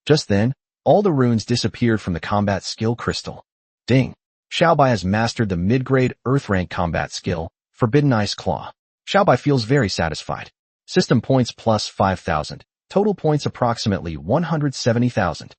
Just then, all the runes disappeared from the combat skill crystal. Ding! Xiaobai has mastered the mid-grade Earth-rank combat skill, Forbidden Ice Claw. Xiaobai feels very satisfied. System points plus 5,000. Total points approximately 170,000.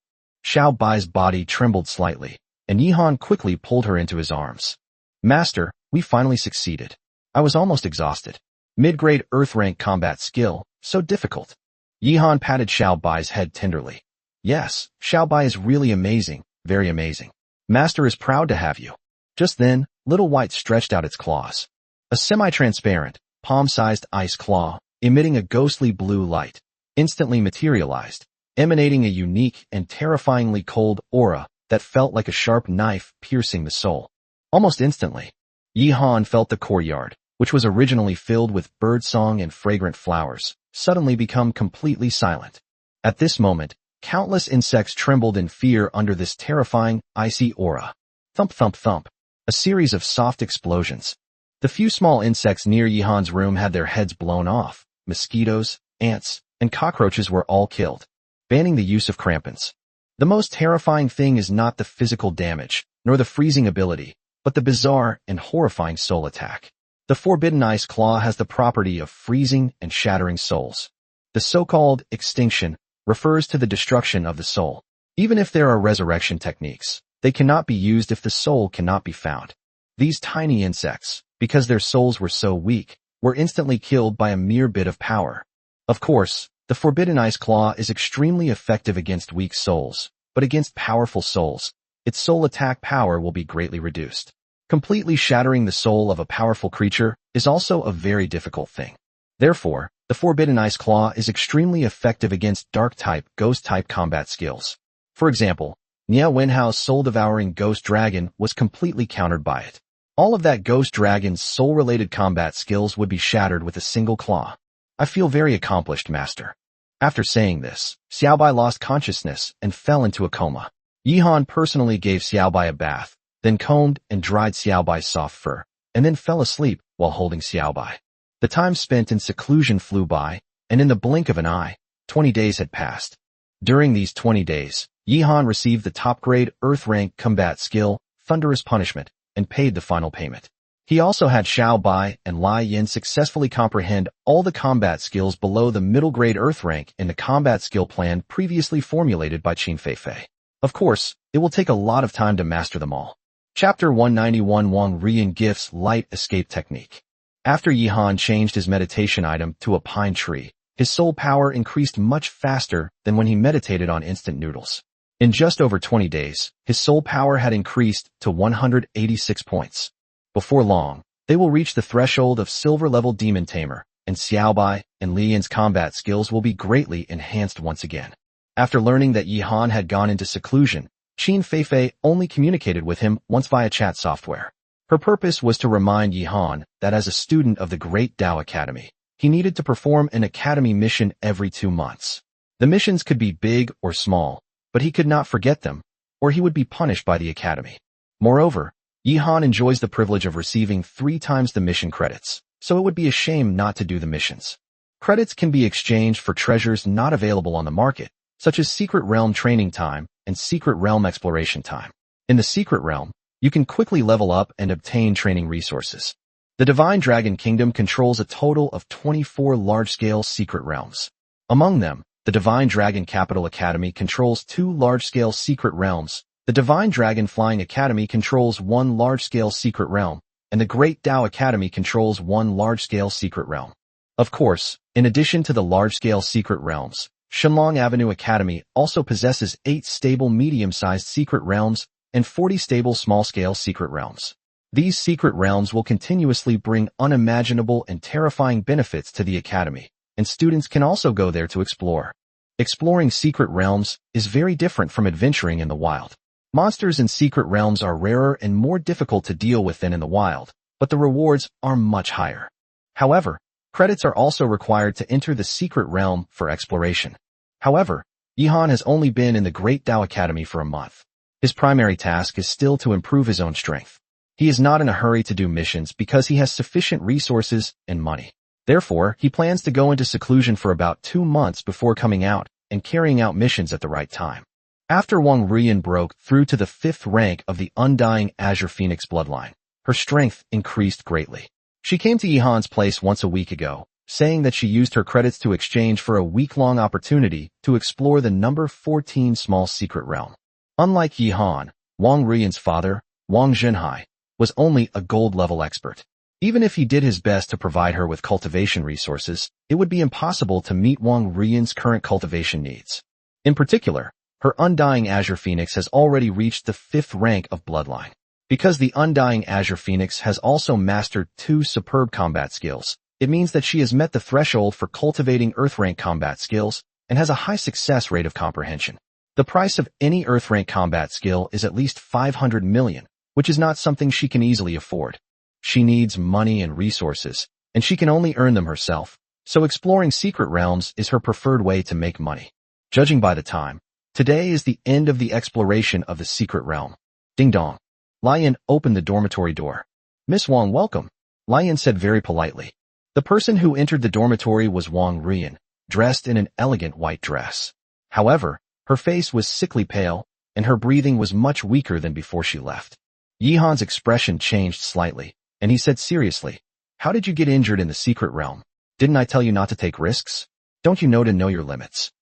Xiaobai's body trembled slightly, and Yihan quickly pulled her into his arms. "Master, we finally succeeded. I was almost exhausted. Mid-grade Earth-rank combat skill, so difficult." Yihan patted Xiaobai's head tenderly. "Yes, Xiaobai is really amazing, very amazing. Master is proud to have you." Just then, Little White stretched out its claws. A semi-transparent, palm-sized ice claw, emitting a ghostly blue light, instantly materialized, emanating a unique and terrifyingly cold aura that felt like a sharp knife piercing the soul. Almost instantly, Yihan felt the courtyard, which was originally filled with birdsong and fragrant flowers, suddenly become completely silent. At this moment, countless insects trembled in fear under this terrifying, icy aura. Thump thump thump. A series of soft explosions. The few small insects near Yihan's room had their heads blown off. Mosquitoes, ants, and cockroaches were all killed, banning the use of crampons. The most terrifying thing is not the physical damage, nor the freezing ability, but the bizarre and horrifying soul attack. The Forbidden Ice Claw has the property of freezing and shattering souls. The so-called extinction refers to the destruction of the soul. Even if there are resurrection techniques, they cannot be used if the soul cannot be found. These tiny insects, because their souls were so weak, were instantly killed by a mere bit of power. Of course, the Forbidden Ice Claw is extremely effective against weak souls, but against powerful souls, its soul attack power will be greatly reduced. Completely shattering the soul of a powerful creature is also a very difficult thing. Therefore, the Forbidden Ice Claw is extremely effective against Dark-type, Ghost-type combat skills. For example, Nia Wenhao's soul-devouring Ghost Dragon was completely countered by it. All of that Ghost Dragon's soul-related combat skills would be shattered with a single claw. "I feel very accomplished, Master." After saying this, Xiaobai lost consciousness and fell into a coma. Yihan personally gave Xiaobai a bath, then combed and dried Xiaobai's soft fur, and then fell asleep while holding Xiaobai. The time spent in seclusion flew by, and in the blink of an eye, 20 days had passed. During these 20 days, Yihan received the top-grade Earth-rank combat skill, Thunderous Punishment, and paid the final payment. He also had Xiaobai and Lai Yin successfully comprehend all the combat skills below the middle-grade Earth rank in the combat skill plan previously formulated by Qin Feifei. Of course, it will take a lot of time to master them all. Chapter 191 Wong Ruian Gifts Light Escape Technique. After Yihan changed his meditation item to a pine tree, his soul power increased much faster than when he meditated on instant noodles. In just over 20 days, his soul power had increased to 186 points. Before long, they will reach the threshold of silver-level Demon Tamer, and Xiaobai and Li Yin's combat skills will be greatly enhanced once again. After learning that Yihan had gone into seclusion, Qin Feifei only communicated with him once via chat software. Her purpose was to remind Yihan that as a student of the Great Tao Academy, he needed to perform an academy mission every 2 months. The missions could be big or small, but he could not forget them, or he would be punished by the academy. Moreover, Yihan enjoys the privilege of receiving 3 times the mission credits, so it would be a shame not to do the missions. Credits can be exchanged for treasures not available on the market, such as Secret Realm training time and Secret Realm exploration time. In the Secret Realm, you can quickly level up and obtain training resources. The Divine Dragon Kingdom controls a total of 24 large-scale secret realms. Among them, the Divine Dragon Capital Academy controls 2 large-scale secret realms, the Divine Dragon Flying Academy controls 1 large-scale secret realm, and the Great Tao Academy controls 1 large-scale secret realm. Of course, in addition to the large-scale secret realms, Shenlong Avenue Academy also possesses 8 stable medium-sized secret realms and 40 stable small-scale secret realms. These secret realms will continuously bring unimaginable and terrifying benefits to the academy, and students can also go there to explore. Exploring secret realms is very different from adventuring in the wild. Monsters in secret realms are rarer and more difficult to deal with than in the wild, but the rewards are much higher. However, credits are also required to enter the secret realm for exploration. However, Yihan has only been in the Great Tao Academy for a month. His primary task is still to improve his own strength. He is not in a hurry to do missions because he has sufficient resources and money. Therefore, he plans to go into seclusion for about 2 months before coming out and carrying out missions at the right time. After Wong Ruian broke through to the 5th rank of the Undying Azure Phoenix bloodline, her strength increased greatly. She came to Yihan's place once a week ago, saying that she used her credits to exchange for a week-long opportunity to explore the number 14 small secret realm. Unlike Yihan, Wong Ruian's father, Wang Zhenhai, was only a gold-level expert. Even if he did his best to provide her with cultivation resources, it would be impossible to meet Wong Ruian's current cultivation needs. In particular, her Undying Azure Phoenix has already reached the 5th rank of bloodline. Because the Undying Azure Phoenix has also mastered 2 superb combat skills, it means that she has met the threshold for cultivating Earth-rank combat skills and has a high success rate of comprehension. The price of any Earth-rank combat skill is at least 500 million, which is not something she can easily afford. She needs money and resources, and she can only earn them herself, so exploring secret realms is her preferred way to make money. Judging by the time, today is the end of the exploration of the secret realm. Ding dong. Lion opened the dormitory door. "Miss Wong, welcome," Lion said very politely. The person who entered the dormitory was Wong Ruian, dressed in an elegant white dress. However, her face was sickly pale, and her breathing was much weaker than before she left. Yihan's expression changed slightly, and he said seriously, "How did you get injured in the secret realm? Didn't I tell you not to take risks? Don't you know to know your limits?"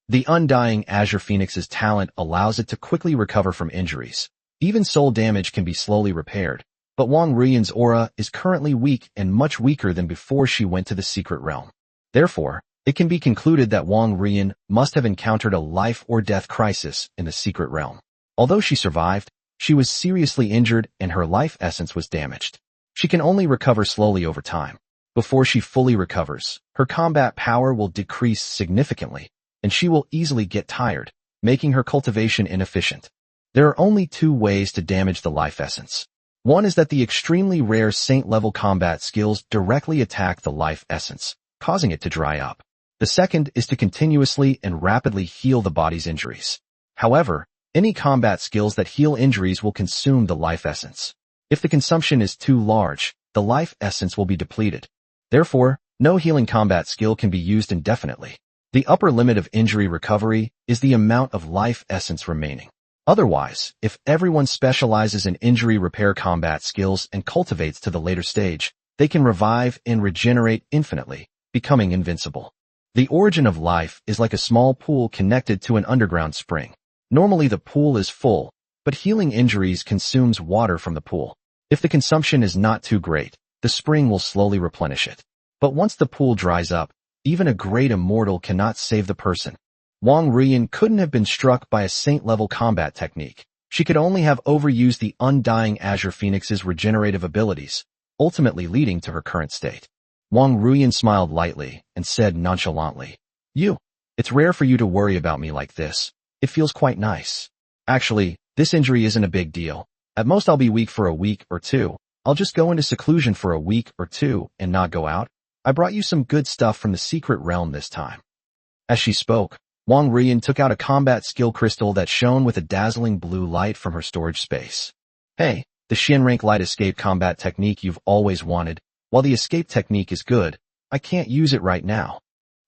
The Undying Azure Phoenix's talent allows it to quickly recover from injuries. Even soul damage can be slowly repaired, but Wong Ruian's aura is currently weak and much weaker than before she went to the secret realm. Therefore, it can be concluded that Wong Ruian must have encountered a life-or-death crisis in the secret realm. Although she survived, she was seriously injured and her life essence was damaged. She can only recover slowly over time. Before she fully recovers, her combat power will decrease significantly, and she will easily get tired, making her cultivation inefficient. There are only 2 ways to damage the life essence. One is that the extremely rare Saint-level combat skills directly attack the life essence, causing it to dry up. The second is to continuously and rapidly heal the body's injuries. However, any combat skills that heal injuries will consume the life essence. If the consumption is too large, the life essence will be depleted. Therefore, no healing combat skill can be used indefinitely. The upper limit of injury recovery is the amount of life essence remaining. Otherwise, if everyone specializes in injury repair combat skills and cultivates to the later stage, they can revive and regenerate infinitely, becoming invincible. The origin of life is like a small pool connected to an underground spring. Normally the pool is full, but healing injuries consumes water from the pool. If the consumption is not too great, the spring will slowly replenish it. But once the pool dries up, even a great immortal cannot save the person. Wong Ruian couldn't have been struck by a saint-level combat technique. She could only have overused the Undying Azure Phoenix's regenerative abilities, ultimately leading to her current state. Wong Ruian smiled lightly and said nonchalantly, "It's rare for you to worry about me like this. It feels quite nice. Actually, this injury isn't a big deal. At most I'll be weak for a week or 2. I'll just go into seclusion for a week or 2 and not go out. I brought you some good stuff from the secret realm this time." As she spoke, Wong Ruian took out a combat skill crystal that shone with a dazzling blue light from her storage space. "Hey, the Shen rank light escape combat technique you've always wanted. While the escape technique is good, I can't use it right now."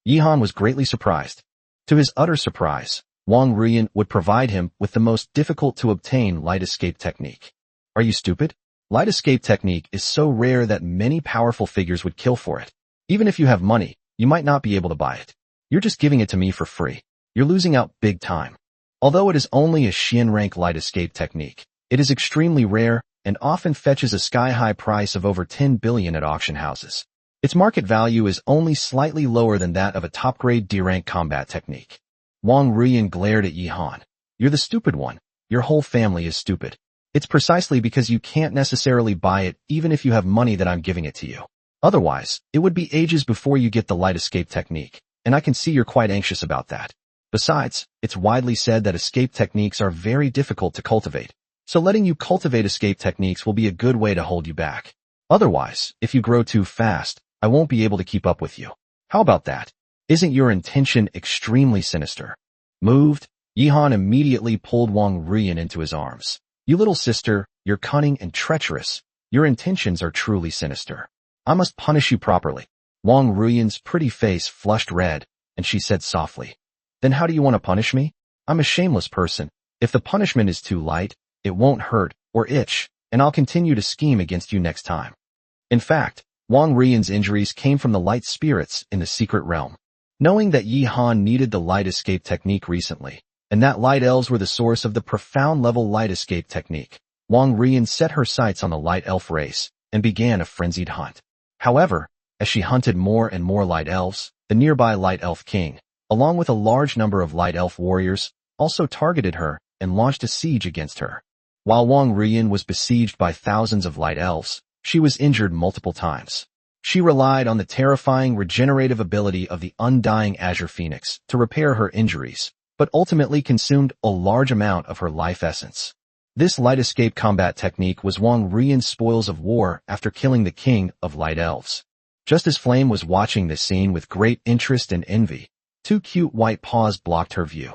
Yihan was greatly surprised. To his utter surprise, Wong Ruian would provide him with the most difficult to obtain light escape technique. "Are you stupid? Light escape technique is so rare that many powerful figures would kill for it. Even if you have money, you might not be able to buy it. You're just giving it to me for free. You're losing out big time. Although it is only a Xian rank light escape technique, it is extremely rare and often fetches a sky-high price of over 10 billion at auction houses. Its market value is only slightly lower than that of a top-grade D-rank combat technique. Wong Ruian glared at Yi Han. You're the stupid one. Your whole family is stupid. It's precisely because you can't necessarily buy it even if you have money that I'm giving it to you. Otherwise, it would be ages before you get the light escape technique, and I can see you're quite anxious about that. Besides, it's widely said that escape techniques are very difficult to cultivate, so letting you cultivate escape techniques will be a good way to hold you back. Otherwise, if you grow too fast, I won't be able to keep up with you. How about that? Isn't your intention extremely sinister? Moved, Yi Han immediately pulled Wong Ruian into his arms. You little sister, you're cunning and treacherous. Your intentions are truly sinister. I must punish you properly. Wong Ruian's pretty face flushed red, and she said softly, Then how do you want to punish me? I'm a shameless person. If the punishment is too light, it won't hurt or itch, and I'll continue to scheme against you next time. In fact, Wong Ruian's injuries came from the light spirits in the secret realm. Knowing that Yi Han needed the light escape technique recently, and that light elves were the source of the profound level light escape technique, Wong Ruian set her sights on the light elf race and began a frenzied hunt. However, as she hunted more and more light elves, the nearby light elf king, along with a large number of light elf warriors, also targeted her and launched a siege against her. While Wong Ruian was besieged by thousands of light elves, she was injured multiple times. She relied on the terrifying regenerative ability of the undying Azure Phoenix to repair her injuries, but ultimately consumed a large amount of her life essence. This light escape combat technique was Wong Ruian's spoils of war after killing the king of light elves. Just as Flame was watching this scene with great interest and envy, two cute white paws blocked her view.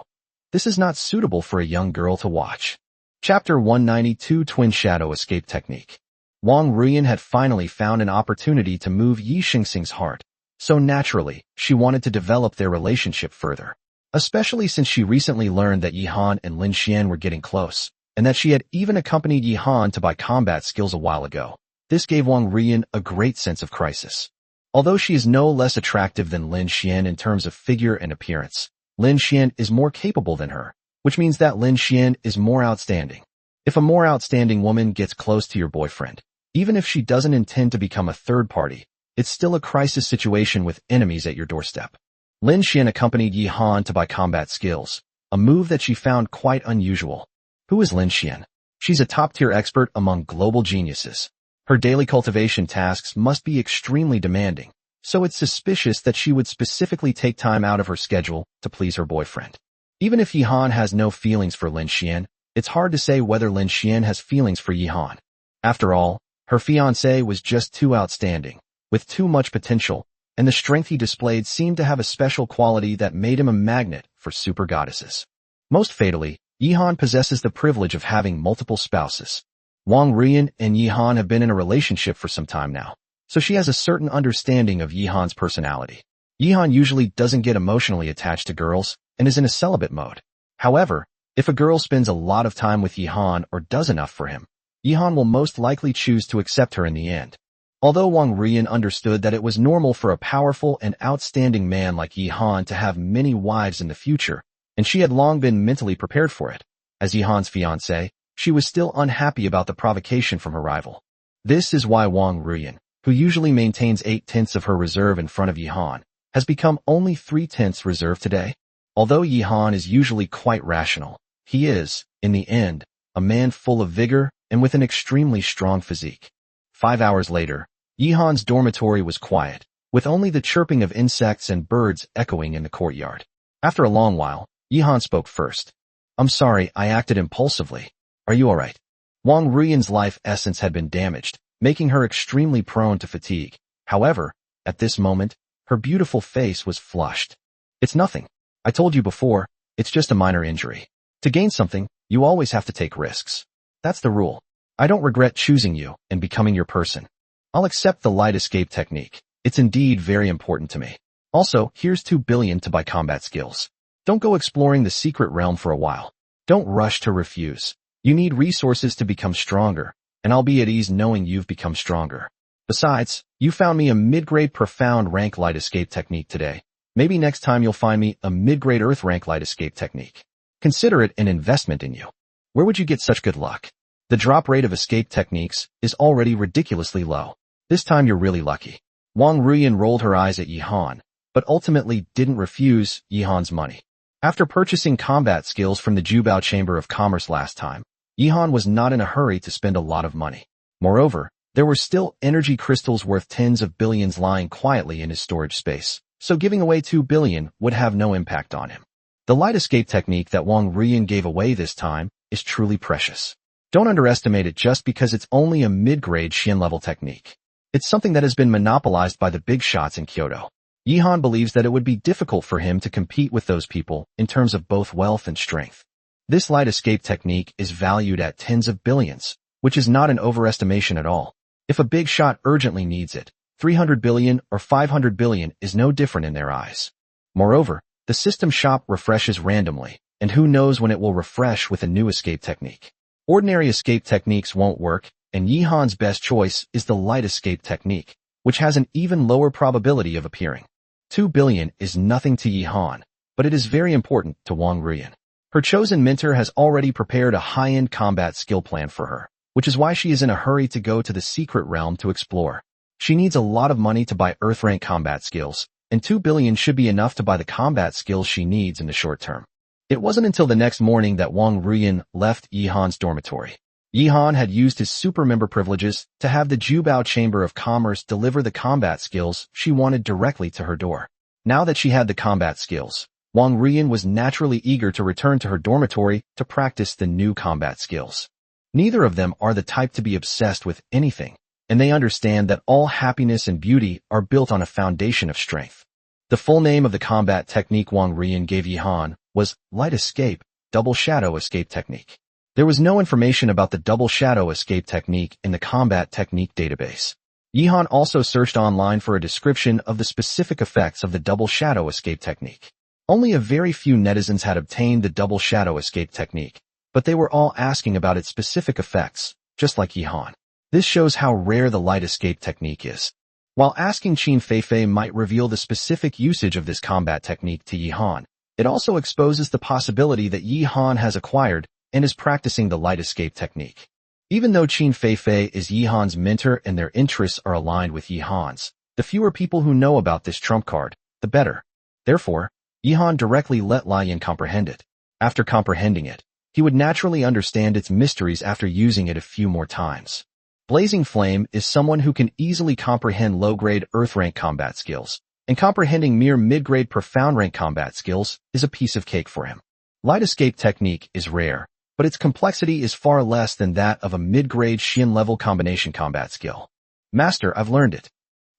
This is not suitable for a young girl to watch. Chapter 192 Twin Shadow Escape Technique. Wong Ruian had finally found an opportunity to move Yi Xingxing's heart, so naturally, she wanted to develop their relationship further. Especially since she recently learned that Yi Han and Lin Xian were getting close, and that she had even accompanied Yi Han to buy combat skills a while ago. This gave Wong Ruian a great sense of crisis. Although she is no less attractive than Lin Xian in terms of figure and appearance, Lin Xian is more capable than her, which means that Lin Xian is more outstanding. If a more outstanding woman gets close to your boyfriend, even if she doesn't intend to become a third party, it's still a crisis situation with enemies at your doorstep. Lin Xian accompanied Yi Han to buy combat skills, a move that she found quite unusual. Who is Lin Xian? She's a top-tier expert among global geniuses. Her daily cultivation tasks must be extremely demanding, so it's suspicious that she would specifically take time out of her schedule to please her boyfriend. Even if Yi Han has no feelings for Lin Xian, it's hard to say whether Lin Xian has feelings for Yi Han. After all, her fiancé was just too outstanding, with too much potential, and the strength he displayed seemed to have a special quality that made him a magnet for super goddesses. Most fatally, Yi Han possesses the privilege of having multiple spouses. Wong Ruian and Yi Han have been in a relationship for some time now, so she has a certain understanding of Yi Han's personality. Yi Han usually doesn't get emotionally attached to girls and is in a celibate mode. However, if a girl spends a lot of time with Yi Han or does enough for him, Yi Han will most likely choose to accept her in the end. Although Wong Ruian understood that it was normal for a powerful and outstanding man like Yi Han to have many wives in the future, and she had long been mentally prepared for it, as Yi Han's fiancée, she was still unhappy about the provocation from her rival. This is why Wong Ruian, who usually maintains 8/10 of her reserve in front of Yi Han, has become only 3/10 reserve today. Although Yi Han is usually quite rational, he is, in the end, a man full of vigor and with an extremely strong physique. 5 hours later, Yi Han's dormitory was quiet, with only the chirping of insects and birds echoing in the courtyard. After a long while, Yi Han spoke first. I'm sorry, I acted impulsively. Are you alright? Wong Ruian's life essence had been damaged, making her extremely prone to fatigue. However, at this moment, her beautiful face was flushed. It's nothing. I told you before, it's just a minor injury. To gain something, you always have to take risks. That's the rule. I don't regret choosing you and becoming your person. I'll accept the light escape technique. It's indeed very important to me. Also, here's 2 billion to buy combat skills. Don't go exploring the secret realm for a while. Don't rush to refuse. You need resources to become stronger, and I'll be at ease knowing you've become stronger. Besides, you found me a mid-grade profound rank light escape technique today. Maybe next time you'll find me a mid-grade earth rank light escape technique. Consider it an investment in you. Where would you get such good luck? The drop rate of escape techniques is already ridiculously low. This time you're really lucky. Wong Ruian rolled her eyes at Yihan, but ultimately didn't refuse Yihan's money. After purchasing combat skills from the Jubao Chamber of Commerce last time, Yihan was not in a hurry to spend a lot of money. Moreover, there were still energy crystals worth tens of billions lying quietly in his storage space, so giving away 2 billion would have no impact on him. The light escape technique that Wong Ruian gave away this time is truly precious. Don't underestimate it just because it's only a mid-grade Xian level technique. It's something that has been monopolized by the big shots in Kyoto. Yihan believes that it would be difficult for him to compete with those people in terms of both wealth and strength. This light escape technique is valued at tens of billions, which is not an overestimation at all. If a big shot urgently needs it, 300 billion or 500 billion is no different in their eyes. Moreover, the system shop refreshes randomly, and who knows when it will refresh with a new escape technique. Ordinary escape techniques won't work, and Yihan's best choice is the light escape technique, which has an even lower probability of appearing. 2 billion is nothing to Yihan, but it is very important to Wong Ruian. Her chosen mentor has already prepared a high-end combat skill plan for her, which is why she is in a hurry to go to the secret realm to explore. She needs a lot of money to buy Earth-rank combat skills, and 2 billion should be enough to buy the combat skills she needs in the short term. It wasn't until the next morning that Wong Ruian left Yihan's dormitory. Yihan had used his super member privileges to have the Jubao Chamber of Commerce deliver the combat skills she wanted directly to her door. Now that she had the combat skills, Wong Ruian was naturally eager to return to her dormitory to practice the new combat skills. Neither of them are the type to be obsessed with anything, and they understand that all happiness and beauty are built on a foundation of strength. The full name of the combat technique Wong Ruian gave Yihan was Light Escape, Double Shadow Escape Technique. There was no information about the Double Shadow Escape Technique in the combat technique database. Yihan also searched online for a description of the specific effects of the Double Shadow Escape Technique. Only a very few netizens had obtained the Double Shadow Escape Technique, but they were all asking about its specific effects, just like Yihan. This shows how rare the Light Escape Technique is. While asking Qin Feifei might reveal the specific usage of this combat technique to Yihan, it also exposes the possibility that Yihan has acquired and is practicing the light escape technique. Even though Qin Feifei is Yihan's mentor and their interests are aligned with Yihan's, the fewer people who know about this trump card, the better. Therefore, Yihan directly let Lian comprehend it. After comprehending it, he would naturally understand its mysteries after using it a few more times. Blazing Flame is someone who can easily comprehend low-grade Earth-rank combat skills, and comprehending mere mid-grade profound-rank combat skills is a piece of cake for him. Light escape technique is rare, but its complexity is far less than that of a mid-grade Xian-level combination combat skill. Master, I've learned it.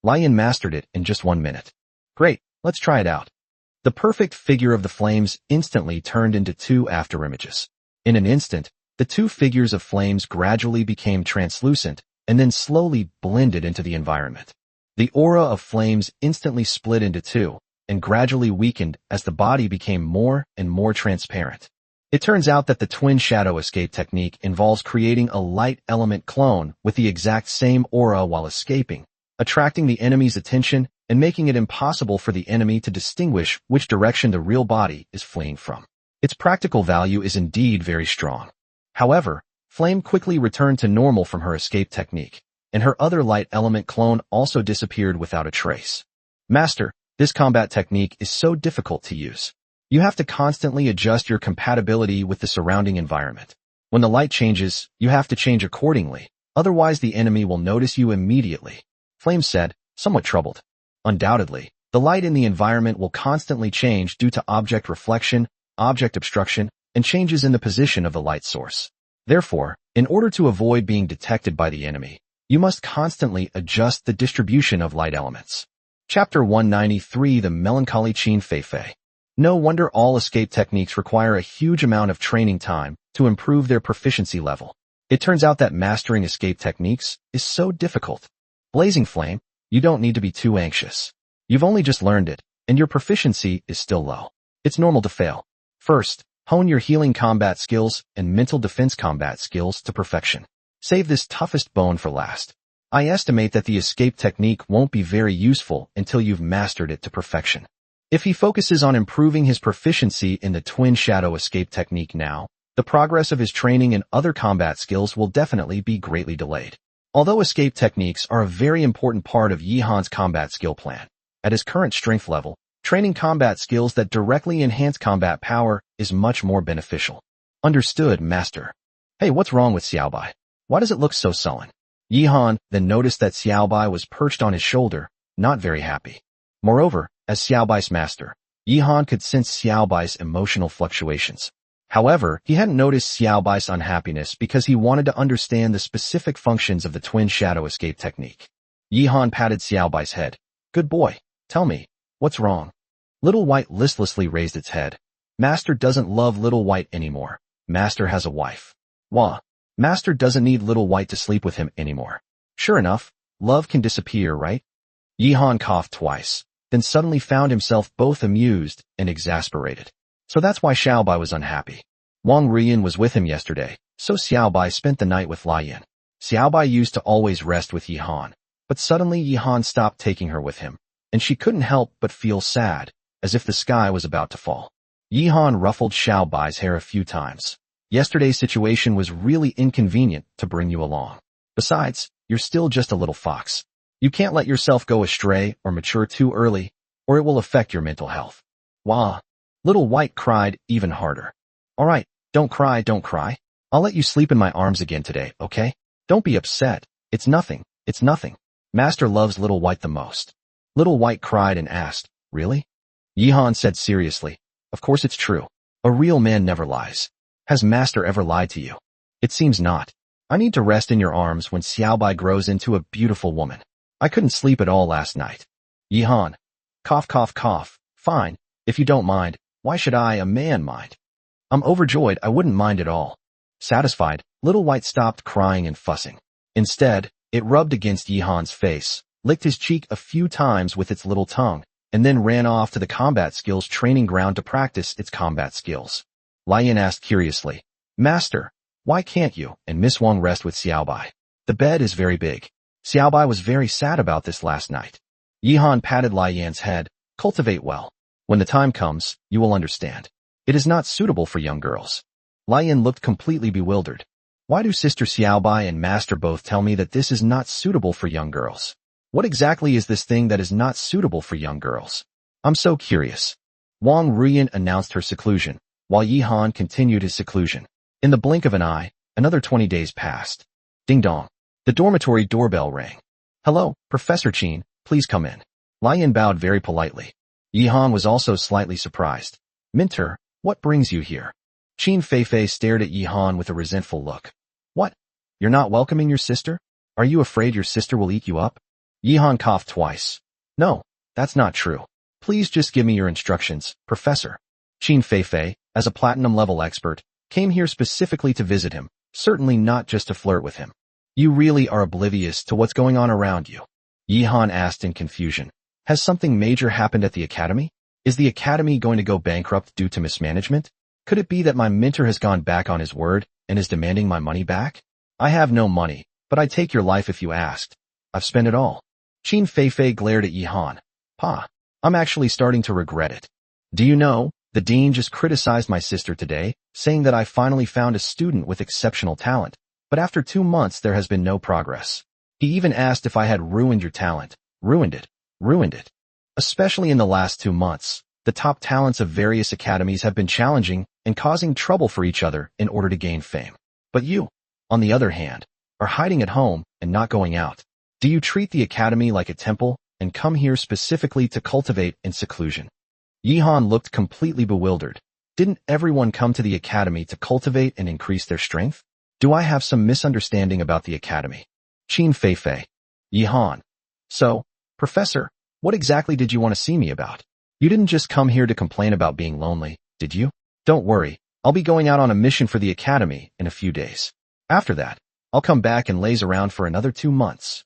Lian mastered it in just 1 minute. Great, let's try it out. The perfect figure of the flames instantly turned into 2 afterimages. In an instant, the 2 figures of flames gradually became translucent and then slowly blended into the environment. The aura of flames instantly split into 2 and gradually weakened as the body became more and more transparent. It turns out that the twin shadow escape technique involves creating a light element clone with the exact same aura while escaping, attracting the enemy's attention and making it impossible for the enemy to distinguish which direction the real body is fleeing from. Its practical value is indeed very strong. However, Flame quickly returned to normal from her escape technique, and her other light element clone also disappeared without a trace. Master, this combat technique is so difficult to use. You have to constantly adjust your compatibility with the surrounding environment. When the light changes, you have to change accordingly, otherwise the enemy will notice you immediately. Flame said, somewhat troubled. Undoubtedly, the light in the environment will constantly change due to object reflection, object obstruction, and changes in the position of the light source. Therefore, in order to avoid being detected by the enemy, you must constantly adjust the distribution of light elements. Chapter 193 The Melancholy Qin Feifei. No wonder all escape techniques require a huge amount of training time to improve their proficiency level. It turns out that mastering escape techniques is so difficult. Blazing Flame, you don't need to be too anxious. You've only just learned it, and your proficiency is still low. It's normal to fail. First, hone your healing combat skills and mental defense combat skills to perfection. Save this toughest bone for last. I estimate that the escape technique won't be very useful until you've mastered it to perfection. If he focuses on improving his proficiency in the twin shadow escape technique now, the progress of his training in other combat skills will definitely be greatly delayed. Although escape techniques are a very important part of Yihan's combat skill plan, at his current strength level, training combat skills that directly enhance combat power is much more beneficial. Understood, Master. Hey, what's wrong with Xiaobai? Why does it look so sullen? Yihan then noticed that Xiaobai was perched on his shoulder, not very happy. Moreover, as Xiaobai's master, Yihan could sense Xiaobai's emotional fluctuations. However, he hadn't noticed Xiaobai's unhappiness because he wanted to understand the specific functions of the twin shadow escape technique. Yihan patted Xiaobai's head. Good boy, tell me, what's wrong? Little White listlessly raised its head. Master doesn't love Little White anymore. Master has a wife. Wah. Master doesn't need Little White to sleep with him anymore. Sure enough, love can disappear, right? Yihan coughed twice, then suddenly found himself both amused and exasperated. So that's why Xiaobai was unhappy. Wong Ruian was with him yesterday, so Xiaobai spent the night with Lian. Xiaobai used to always rest with Yihan, but suddenly Yihan stopped taking her with him, and she couldn't help but feel sad, as if the sky was about to fall. Yihan ruffled Xiaobai's hair a few times. Yesterday's situation was really inconvenient to bring you along. Besides, you're still just a little fox. You can't let yourself go astray or mature too early, or it will affect your mental health. Wah! Little White cried even harder. All right, don't cry, don't cry. I'll let you sleep in my arms again today, okay? Don't be upset. It's nothing, it's nothing. Master loves Little White the most. Little White cried and asked, really? Yihan said seriously, of course it's true. A real man never lies. Has Master ever lied to you? It seems not. I need to rest in your arms when Xiaobai grows into a beautiful woman. I couldn't sleep at all last night. Yihan. Cough, cough, cough. Fine. If you don't mind, why should I, a man, mind? I'm overjoyed, I wouldn't mind at all. Satisfied, Little White stopped crying and fussing. Instead, it rubbed against Yihan's face, licked his cheek a few times with its little tongue, and then ran off to the combat skills training ground to practice its combat skills. Lian asked curiously, Master, why can't you and Miss Wong rest with Xiaobai? The bed is very big. Xiaobai was very sad about this last night. Yihan patted Lian's head. Cultivate well. When the time comes, you will understand. It is not suitable for young girls. Lian looked completely bewildered. Why do Sister Xiaobai and Master both tell me that this is not suitable for young girls? What exactly is this thing that is not suitable for young girls? I'm so curious. Wong Ruian announced her seclusion, while Yihan continued his seclusion. In the blink of an eye, another 20 days passed. Ding dong. The dormitory doorbell rang. Hello, Professor Qin, please come in. Lian bowed very politely. Yihan was also slightly surprised. Minter, what brings you here? Qin Feifei stared at Yihan with a resentful look. What? You're not welcoming your sister? Are you afraid your sister will eat you up? Yihan coughed twice. No, that's not true. Please just give me your instructions, Professor. Qin Feifei, as a platinum-level expert, came here specifically to visit him, certainly not just to flirt with him. You really are oblivious to what's going on around you. Yihan asked in confusion. Has something major happened at the academy? Is the academy going to go bankrupt due to mismanagement? Could it be that my mentor has gone back on his word and is demanding my money back? I have no money, but I'd take your life if you asked. I've spent it all. Qin Feifei glared at Yihan. Pa, I'm actually starting to regret it. Do you know, the dean just criticized my sister today, saying that I finally found a student with exceptional talent, but after 2 months there has been no progress. He even asked if I had ruined your talent. Ruined it. Ruined it. Especially in the last 2 months, the top talents of various academies have been challenging and causing trouble for each other in order to gain fame. But you, on the other hand, are hiding at home and not going out. Do you treat the academy like a temple and come here specifically to cultivate in seclusion? Yihan looked completely bewildered. Didn't everyone come to the academy to cultivate and increase their strength? Do I have some misunderstanding about the academy? Qin Feifei. Yihan. So, Professor, what exactly did you want to see me about? You didn't just come here to complain about being lonely, did you? Don't worry, I'll be going out on a mission for the academy in a few days. After that, I'll come back and laze around for another 2 months.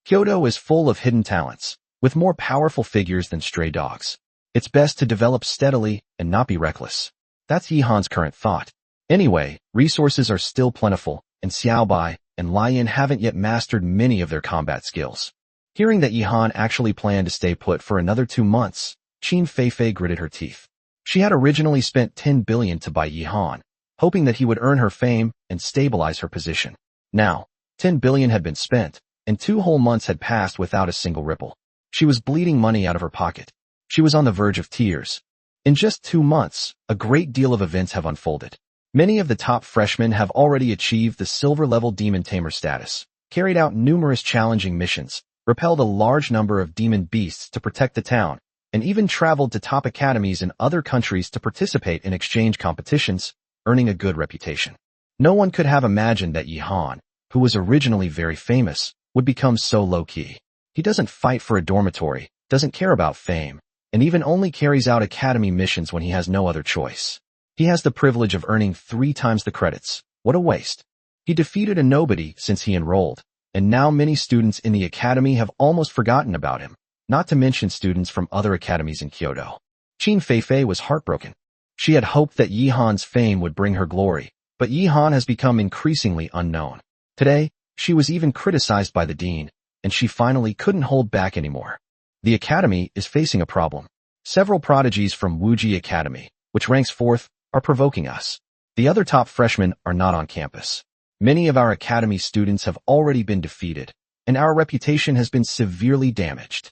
Kyoto is full of hidden talents, with more powerful figures than stray dogs. It's best to develop steadily and not be reckless. That's Yihan's current thought. Anyway, resources are still plentiful, and Xiaobai and Ruian haven't yet mastered many of their combat skills. Hearing that Yihan actually planned to stay put for another 2 months, Qin Feifei gritted her teeth. She had originally spent 10 billion to buy Yihan, hoping that he would earn her fame and stabilize her position. Now, 10 billion had been spent, and 2 whole months had passed without a single ripple. She was bleeding money out of her pocket. She was on the verge of tears. In just 2 months, a great deal of events have unfolded. Many of the top freshmen have already achieved the silver-level demon tamer status, carried out numerous challenging missions, repelled a large number of demon beasts to protect the town, and even traveled to top academies in other countries to participate in exchange competitions, earning a good reputation. No one could have imagined that Yihan, who was originally very famous, would become so low-key. He doesn't fight for a dormitory, doesn't care about fame, and even only carries out academy missions when he has no other choice. He has the privilege of earning 3 times the credits. What a waste. He defeated a nobody since he enrolled, and now many students in the academy have almost forgotten about him, not to mention students from other academies in Kyoto. Qin Feifei was heartbroken. She had hoped that Yihan's fame would bring her glory, but Yihan has become increasingly unknown. Today, she was even criticized by the dean, and she finally couldn't hold back anymore. The academy is facing a problem. Several prodigies from Wuji Academy, which ranks 4th, are provoking us. The other top freshmen are not on campus. Many of our academy students have already been defeated, and our reputation has been severely damaged.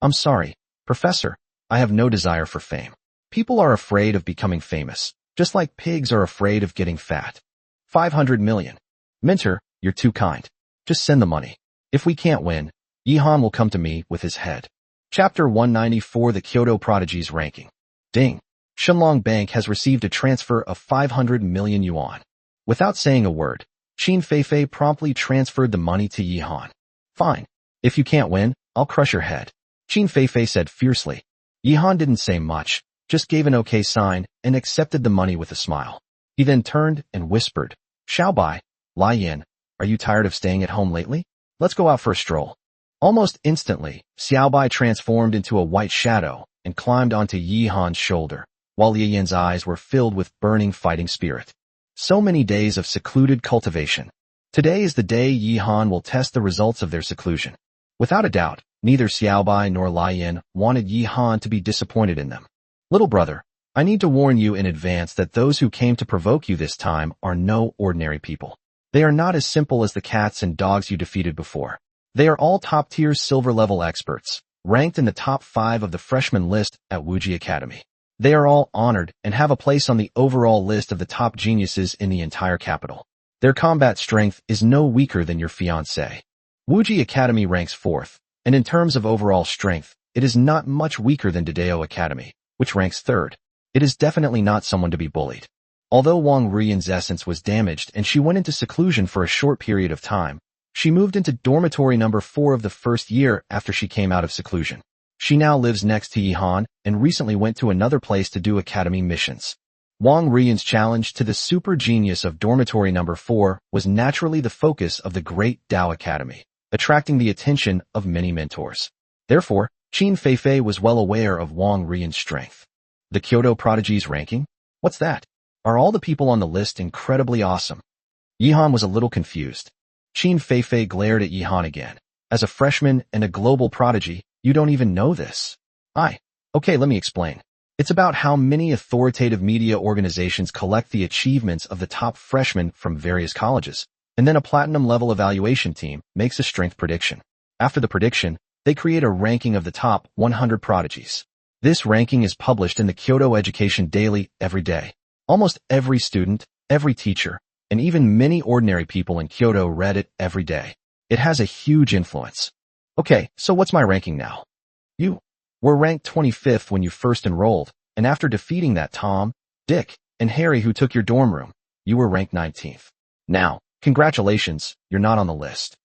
I'm sorry, Professor, I have no desire for fame. People are afraid of becoming famous, just like pigs are afraid of getting fat. 500 million. Mentor, you're too kind. Just send the money. If we can't win, Yihan will come to me with his head. Chapter 194 The Kyoto Prodigies Ranking. Ding. Shenlong Bank has received a transfer of 500 million yuan. Without saying a word, Qin Feifei promptly transferred the money to Yihan. Fine. If you can't win, I'll crush your head. Qin Feifei said fiercely. Yihan didn't say much, just gave an okay sign and accepted the money with a smile. He then turned and whispered, Xiaobai, Ruian, are you tired of staying at home lately? Let's go out for a stroll. Almost instantly, Xiaobai transformed into a white shadow and climbed onto Yihan's shoulder, while Ruian's eyes were filled with burning fighting spirit. So many days of secluded cultivation. Today is the day Yihan will test the results of their seclusion. Without a doubt, neither Xiaobai nor Ruian wanted Yihan to be disappointed in them. Little brother, I need to warn you in advance that those who came to provoke you this time are no ordinary people. They are not as simple as the cats and dogs you defeated before. They are all top-tier silver-level experts, ranked in the top 5 of the freshman list at Wuji Academy. They are all honored and have a place on the overall list of the top geniuses in the entire capital. Their combat strength is no weaker than your fiancé. Wuji Academy ranks 4th, and in terms of overall strength, it is not much weaker than Dideo Academy, which ranks 3rd. It is definitely not someone to be bullied. Although Wong Ruian's essence was damaged and she went into seclusion for a short period of time, she moved into dormitory number 4 of the first year after she came out of seclusion. She now lives next to Yihan and recently went to another place to do academy missions. Wong Ruian's challenge to the super genius of dormitory number 4 was naturally the focus of the great Dao Academy, attracting the attention of many mentors. Therefore, Qin Feifei was well aware of Wong Ruian's strength. The Kyoto Prodigies ranking? What's that? Are all the people on the list incredibly awesome? Yihan was a little confused. Qin Feifei glared at Yihan again. As a freshman and a global prodigy, you don't even know this. Okay, let me explain. It's about how many authoritative media organizations collect the achievements of the top freshmen from various colleges, and then a platinum-level evaluation team makes a strength prediction. After the prediction, they create a ranking of the top 100 prodigies. This ranking is published in the Kyoto Education Daily every day. Almost every student, every teacher, and even many ordinary people in Kyoto read it every day. It has a huge influence. Okay, so what's my ranking now? You were ranked 25th when you first enrolled, and after defeating that Tom, Dick, and Harry who took your dorm room, you were ranked 19th. Now, congratulations, you're not on the list.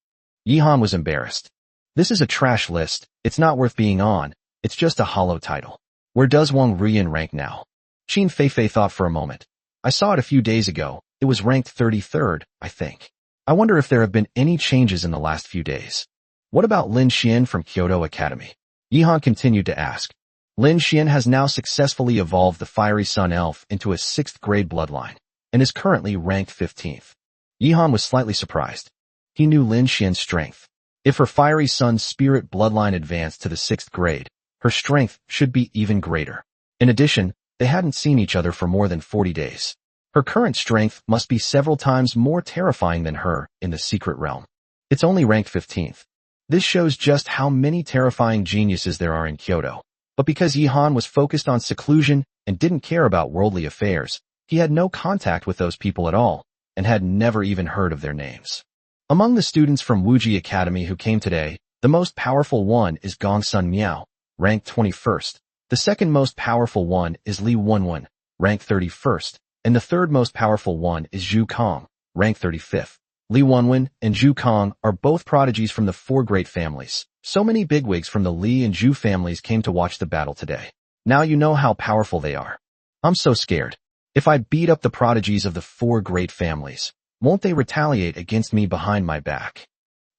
Yihan was embarrassed. This is a trash list, it's not worth being on, it's just a hollow title. Where does Wong Ruian rank now? Qin Feifei thought for a moment. I saw it a few days ago, it was ranked 33rd, I think. I wonder if there have been any changes in the last few days. What about Lin Xian from Kyoto Academy? Yihan continued to ask. Lin Xian has now successfully evolved the Fiery Sun Elf into a 6th grade bloodline, and is currently ranked 15th. Yihan was slightly surprised. He knew Lin Xian's strength. If her fiery son's spirit bloodline advanced to the 6th grade, her strength should be even greater. In addition, they hadn't seen each other for more than 40 days. Her current strength must be several times more terrifying than her in the secret realm. It's only ranked 15th. This shows just how many terrifying geniuses there are in Kyoto. But because Yi Han was focused on seclusion and didn't care about worldly affairs, he had no contact with those people at all, and had never even heard of their names. Among the students from Wuji Academy who came today, the most powerful one is Gong Sun Miao, ranked 21st. The second most powerful one is Li Wenwen, ranked 31st, and the third most powerful one is Zhu Kong, ranked 35th. Li Wenwen and Zhu Kong are both prodigies from the 4 great families. So many bigwigs from the Li and Zhu families came to watch the battle today. Now you know how powerful they are. I'm so scared. If I beat up the prodigies of the 4 great families, won't they retaliate against me behind my back?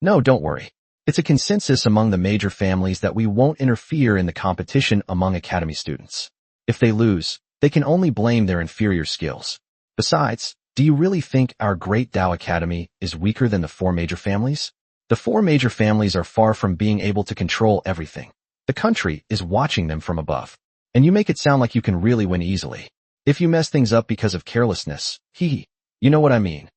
No, don't worry. It's a consensus among the major families that we won't interfere in the competition among academy students. If they lose, they can only blame their inferior skills. Besides, do you really think our great Tao Academy is weaker than the 4 major families? The 4 major families are far from being able to control everything. The country is watching them from above. And you make it sound like you can really win easily. If you mess things up because of carelessness, you know what I mean.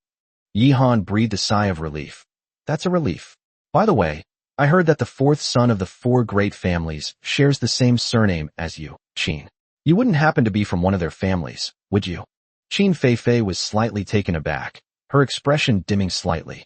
Yi Han breathed a sigh of relief. That's a relief. By the way, I heard that the 4th son of the 4 great families shares the same surname as you, Qin. You wouldn't happen to be from one of their families, would you? Qin Feifei was slightly taken aback, her expression dimming slightly.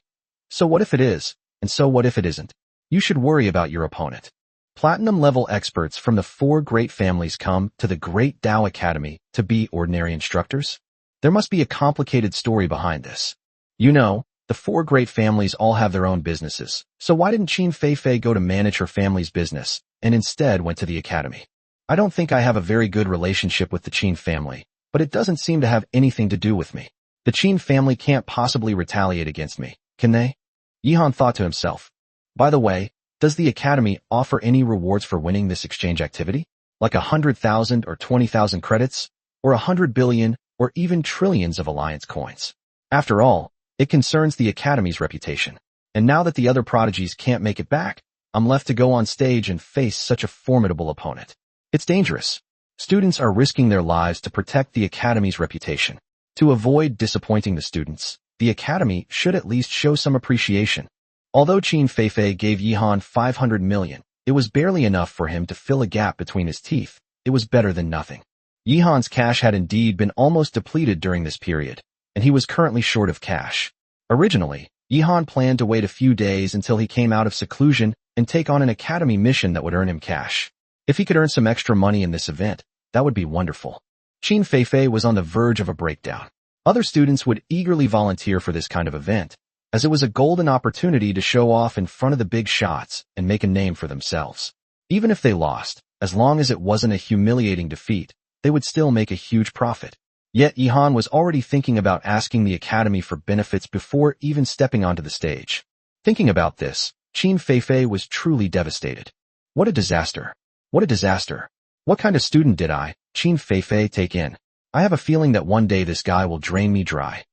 So what if it is, and so what if it isn't? You should worry about your opponent. Platinum-level experts from the 4 great families come to the Great Tao Academy to be ordinary instructors? There must be a complicated story behind this. You know, the 4 great families all have their own businesses, so why didn't Qin Feifei go to manage her family's business, and instead went to the academy? I don't think I have a very good relationship with the Qin family, but it doesn't seem to have anything to do with me. The Qin family can't possibly retaliate against me, can they? Yi Han thought to himself. By the way, does the academy offer any rewards for winning this exchange activity? Like 100,000 or 20,000 credits? Or 100 billion or even trillions of alliance coins? After all, it concerns the academy's reputation. And now that the other prodigies can't make it back, I'm left to go on stage and face such a formidable opponent. It's dangerous. Students are risking their lives to protect the academy's reputation. To avoid disappointing the students, the academy should at least show some appreciation. Although Qin Feifei gave Yi Han 500 million, it was barely enough for him to fill a gap between his teeth. It was better than nothing. Yi Han's cash had indeed been almost depleted during this period, and he was currently short of cash. Originally, Yi Han planned to wait a few days until he came out of seclusion and take on an academy mission that would earn him cash. If he could earn some extra money in this event, that would be wonderful. Qin Feifei was on the verge of a breakdown. Other students would eagerly volunteer for this kind of event, as it was a golden opportunity to show off in front of the big shots and make a name for themselves. Even if they lost, as long as it wasn't a humiliating defeat, they would still make a huge profit. Yet Yi Han was already thinking about asking the academy for benefits before even stepping onto the stage. Thinking about this, Qin Feifei was truly devastated. What a disaster. What a disaster. What kind of student did I, Qin Feifei, take in? I have a feeling that one day this guy will drain me dry.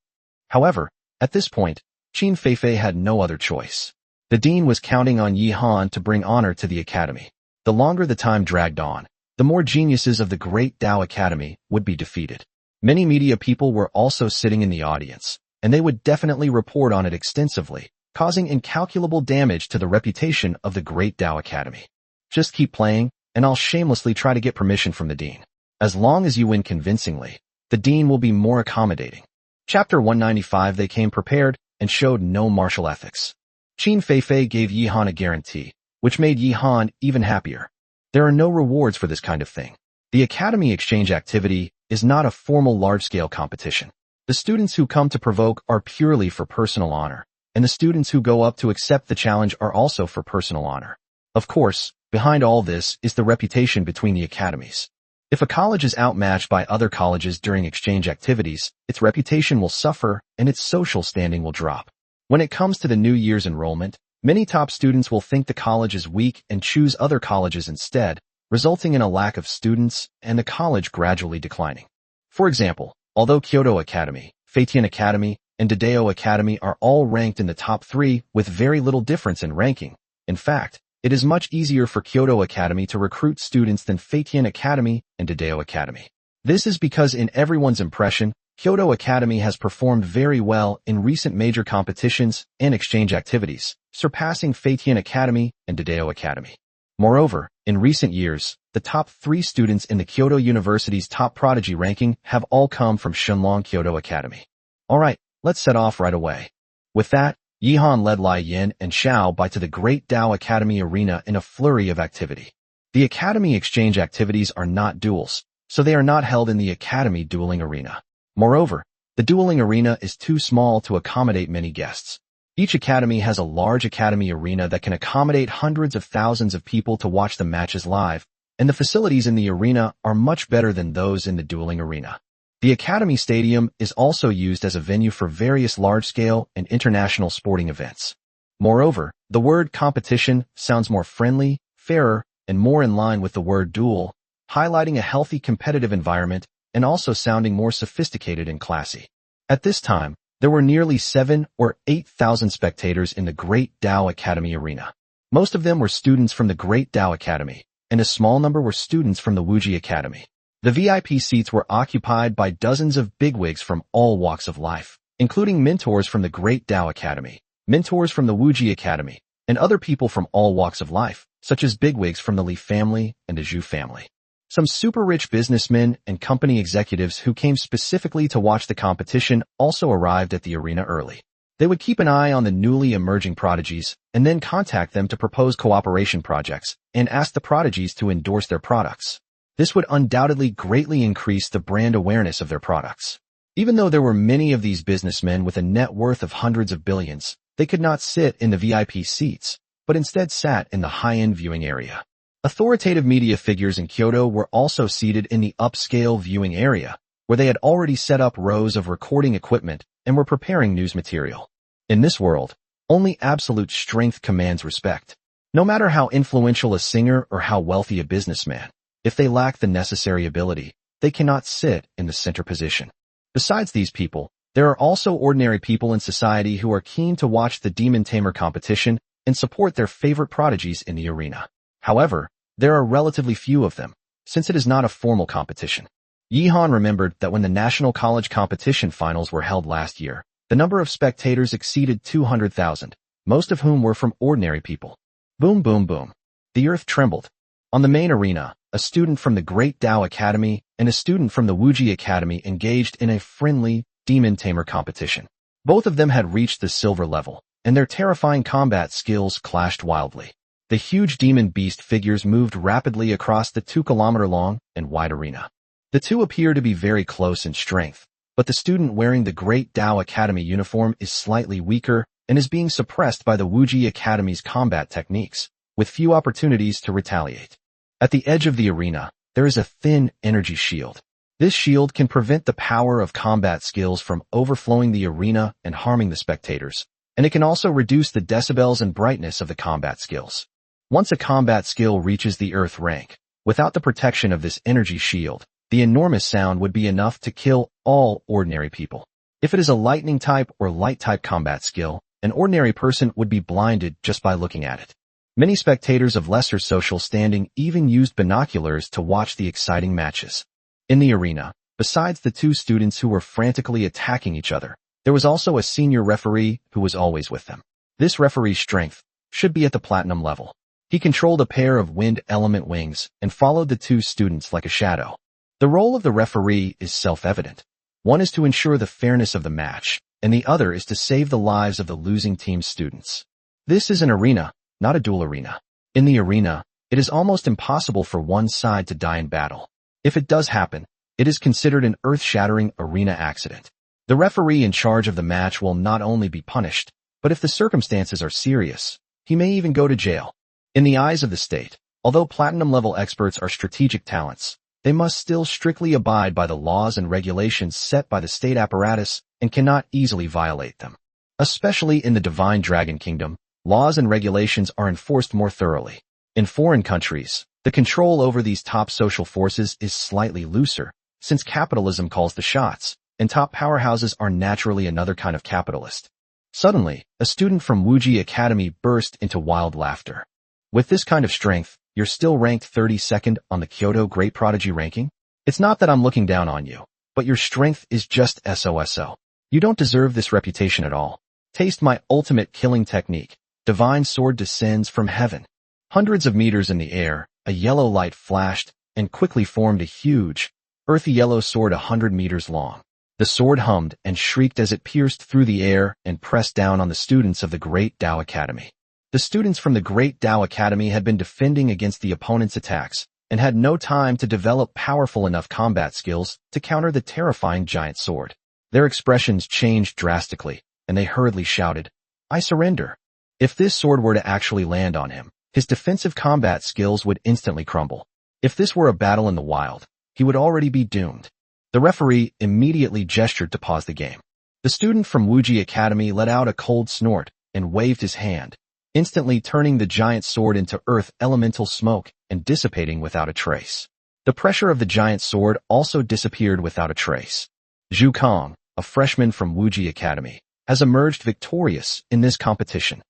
However, at this point, Qin Feifei had no other choice. The dean was counting on Yi Han to bring honor to the academy. The longer the time dragged on, the more geniuses of the Great Tao Academy would be defeated. Many media people were also sitting in the audience, and they would definitely report on it extensively, causing incalculable damage to the reputation of the Great Tao Academy. Just keep playing, and I'll shamelessly try to get permission from the dean. As long as you win convincingly, the dean will be more accommodating. Chapter 195. They came prepared and showed no martial ethics. Qin Feifei gave Yi Han a guarantee, which made Yi Han even happier. There are no rewards for this kind of thing. The academy exchange activity is not a formal large-scale competition. The students who come to provoke are purely for personal honor, and the students who go up to accept the challenge are also for personal honor. Of course, behind all this is the reputation between the academies. If a college is outmatched by other colleges during exchange activities, its reputation will suffer and its social standing will drop. When it comes to the new year's enrollment, many top students will think the college is weak and choose other colleges instead, resulting in a lack of students and the college gradually declining. For example, although Kyoto Academy, Feitian Academy, and Dideo Academy are all ranked in the top 3 with very little difference in ranking. In fact, it is much easier for Kyoto Academy to recruit students than Feitian Academy and Dideo Academy. This is because in everyone's impression, Kyoto Academy has performed very well in recent major competitions and exchange activities, surpassing Feitian Academy and Dideo Academy. Moreover, in recent years, the top 3 students in the Kyoto University's top prodigy ranking have all come from Shunlong Kyoto Academy. Alright, let's set off right away. With that, Yihan led Lai Yin and Xiao Bai to the Great Tao Academy arena in a flurry of activity. The Academy exchange activities are not duels, so they are not held in the Academy dueling arena. Moreover, the dueling arena is too small to accommodate many guests. Each academy has a large academy arena that can accommodate hundreds of thousands of people to watch the matches live, and the facilities in the arena are much better than those in the dueling arena. The Academy Stadium is also used as a venue for various large-scale and international sporting events. Moreover, the word competition sounds more friendly, fairer, and more in line with the word duel, highlighting a healthy competitive environment and also sounding more sophisticated and classy. At this time, there were nearly 7,000 or 8,000 spectators in the Great Tao Academy arena. Most of them were students from the Great Tao Academy, and a small number were students from the Wuji Academy. The VIP seats were occupied by dozens of bigwigs from all walks of life, including mentors from the Great Tao Academy, mentors from the Wuji Academy, and other people from all walks of life, such as bigwigs from the Li family and the Zhu family. Some super-rich businessmen and company executives who came specifically to watch the competition also arrived at the arena early. They would keep an eye on the newly emerging prodigies and then contact them to propose cooperation projects and ask the prodigies to endorse their products. This would undoubtedly greatly increase the brand awareness of their products. Even though there were many of these businessmen with a net worth of hundreds of billions, they could not sit in the VIP seats, but instead sat in the high-end viewing area. Authoritative media figures in Kyoto were also seated in the upscale viewing area, where they had already set up rows of recording equipment and were preparing news material. In this world, only absolute strength commands respect. No matter how influential a singer or how wealthy a businessman, if they lack the necessary ability, they cannot sit in the center position. Besides these people, there are also ordinary people in society who are keen to watch the Demon Tamer competition and support their favorite prodigies in the arena. However, there are relatively few of them, since it is not a formal competition. Yihan remembered that when the National College Competition finals were held last year, the number of spectators exceeded 200,000, most of whom were from ordinary people. Boom, boom, boom. The earth trembled. On the main arena, a student from the Great Tao Academy and a student from the Wuji Academy engaged in a friendly Demon Tamer competition. Both of them had reached the silver level, and their terrifying combat skills clashed wildly. The huge demon beast figures moved rapidly across the 2-kilometer-long and wide arena. The two appear to be very close in strength, but the student wearing the Great Tao Academy uniform is slightly weaker and is being suppressed by the Wuji Academy's combat techniques, with few opportunities to retaliate. At the edge of the arena, there is a thin energy shield. This shield can prevent the power of combat skills from overflowing the arena and harming the spectators, and it can also reduce the decibels and brightness of the combat skills. Once a combat skill reaches the Earth rank, without the protection of this energy shield, the enormous sound would be enough to kill all ordinary people. If it is a lightning type or light type combat skill, an ordinary person would be blinded just by looking at it. Many spectators of lesser social standing even used binoculars to watch the exciting matches. In the arena, besides the two students who were frantically attacking each other, there was also a senior referee who was always with them. This referee's strength should be at the platinum level. He controlled a pair of wind element wings and followed the two students like a shadow. The role of the referee is self-evident. One is to ensure the fairness of the match, and the other is to save the lives of the losing team's students. This is an arena, not a duel arena. In the arena, it is almost impossible for one side to die in battle. If it does happen, it is considered an earth-shattering arena accident. The referee in charge of the match will not only be punished, but if the circumstances are serious, he may even go to jail. In the eyes of the state, although platinum-level experts are strategic talents, they must still strictly abide by the laws and regulations set by the state apparatus and cannot easily violate them. Especially in the Divine Dragon Kingdom, laws and regulations are enforced more thoroughly. In foreign countries, the control over these top social forces is slightly looser, since capitalism calls the shots, and top powerhouses are naturally another kind of capitalist. Suddenly, a student from Wuji Academy burst into wild laughter. With this kind of strength, you're still ranked 32nd on the Kyoto Great Prodigy ranking? It's not that I'm looking down on you, but your strength is just SOSO. You don't deserve this reputation at all. Taste my ultimate killing technique. Divine sword descends from heaven. Hundreds of meters in the air, a yellow light flashed and quickly formed a huge, earthy yellow sword 100 meters long. The sword hummed and shrieked as it pierced through the air and pressed down on the students of the Great Tao Academy. The students from the Great Tao Academy had been defending against the opponent's attacks and had no time to develop powerful enough combat skills to counter the terrifying giant sword. Their expressions changed drastically, and they hurriedly shouted, "I surrender." If this sword were to actually land on him, his defensive combat skills would instantly crumble. If this were a battle in the wild, he would already be doomed. The referee immediately gestured to pause the game. The student from Wuji Academy let out a cold snort and waved his hand, instantly turning the giant sword into earth elemental smoke and dissipating without a trace. The pressure of the giant sword also disappeared without a trace. Zhu Kong, a freshman from Wuji Academy, has emerged victorious in this competition.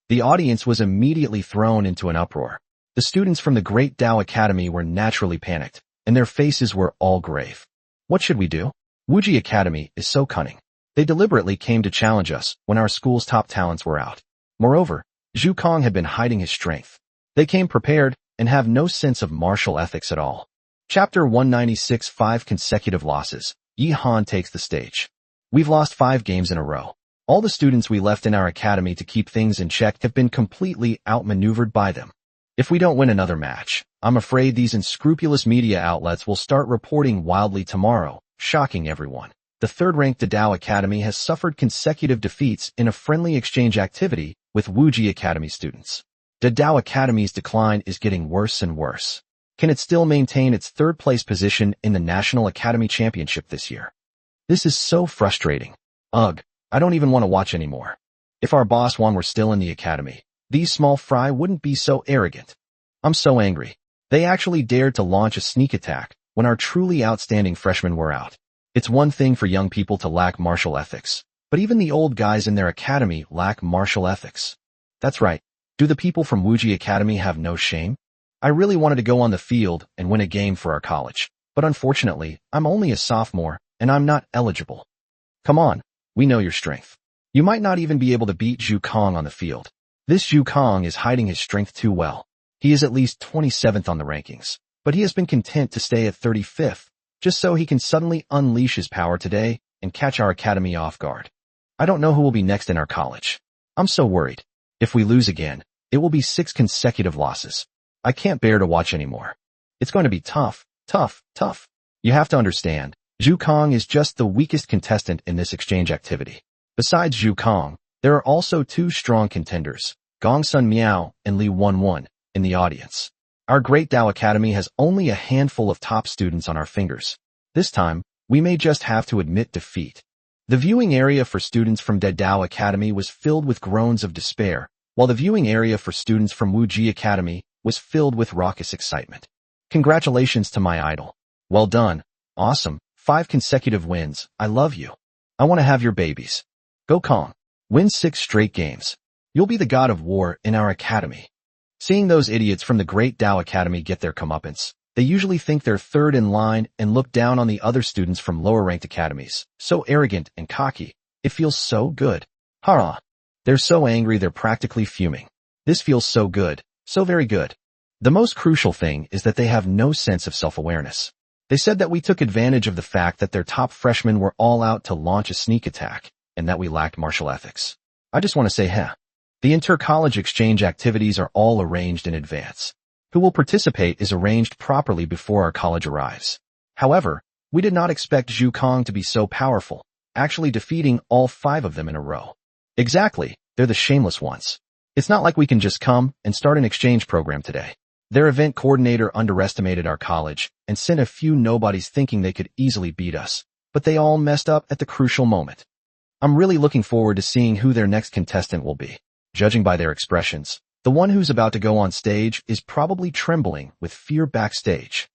The audience was immediately thrown into an uproar. The students from the Great Tao Academy were naturally panicked, and their faces were all grave. What should we do? Wuji Academy is so cunning. They deliberately came to challenge us when our school's top talents were out. Moreover, Zhu Kong had been hiding his strength. They came prepared and have no sense of martial ethics at all. Chapter 196 5 Consecutive Losses. Yi Han takes the stage. We've lost 5 games in a row. All the students we left in our academy to keep things in check have been completely outmaneuvered by them. If we don't win another match, I'm afraid these unscrupulous media outlets will start reporting wildly tomorrow, shocking everyone. The third-ranked Dao Academy has suffered consecutive defeats in a friendly exchange activity with Wuji Academy students. The Dao Academy's decline is getting worse and worse. Can it still maintain its third-place position in the National Academy Championship this year? This is so frustrating. Ugh, I don't even want to watch anymore. If our boss Wong were still in the academy, these small fry wouldn't be so arrogant. I'm so angry. They actually dared to launch a sneak attack when our truly outstanding freshmen were out. It's one thing for young people to lack martial ethics, but even the old guys in their academy lack martial ethics. That's right. Do the people from Wuji Academy have no shame? I really wanted to go on the field and win a game for our college, but unfortunately, I'm only a sophomore and I'm not eligible. Come on, we know your strength. You might not even be able to beat Zhu Kong on the field. This Zhu Kong is hiding his strength too well. He is at least 27th on the rankings, but he has been content to stay at 35th, just so he can suddenly unleash his power today and catch our academy off guard. I don't know who will be next in our college. I'm so worried. If we lose again, it will be 6 consecutive losses. I can't bear to watch anymore. It's going to be tough, tough, tough. You have to understand, Zhu Kong is just the weakest contestant in this exchange activity. Besides Zhu Kong, there are also 2 strong contenders, Gong Sun Miao and Li Wenwen, in the audience. Our Great Tao Academy has only a handful of top students on our fingers. This time, we may just have to admit defeat. The viewing area for students from the Dao Academy was filled with groans of despair, while the viewing area for students from Wuji Academy was filled with raucous excitement. Congratulations to my idol. Well done. Awesome. 5 consecutive wins. I love you. I want to have your babies. Go Kong. Win 6 straight games. You'll be the god of war in our academy. Seeing those idiots from the Great Tao Academy get their comeuppance, they usually think they're third in line and look down on the other students from lower-ranked academies. So arrogant and cocky. It feels so good. Hurrah. They're so angry they're practically fuming. This feels so good. So very good. The most crucial thing is that they have no sense of self-awareness. They said that we took advantage of the fact that their top freshmen were all out to launch a sneak attack, and that we lacked martial ethics. I just want to say, The inter-college exchange activities are all arranged in advance. Who will participate is arranged properly before our college arrives. However, we did not expect Zhu Kong to be so powerful, actually defeating all 5 of them in a row. Exactly, they're the shameless ones. It's not like we can just come and start an exchange program today. Their event coordinator underestimated our college and sent a few nobodies thinking they could easily beat us, but they all messed up at the crucial moment. I'm really looking forward to seeing who their next contestant will be. Judging by their expressions, the one who's about to go on stage is probably trembling with fear backstage.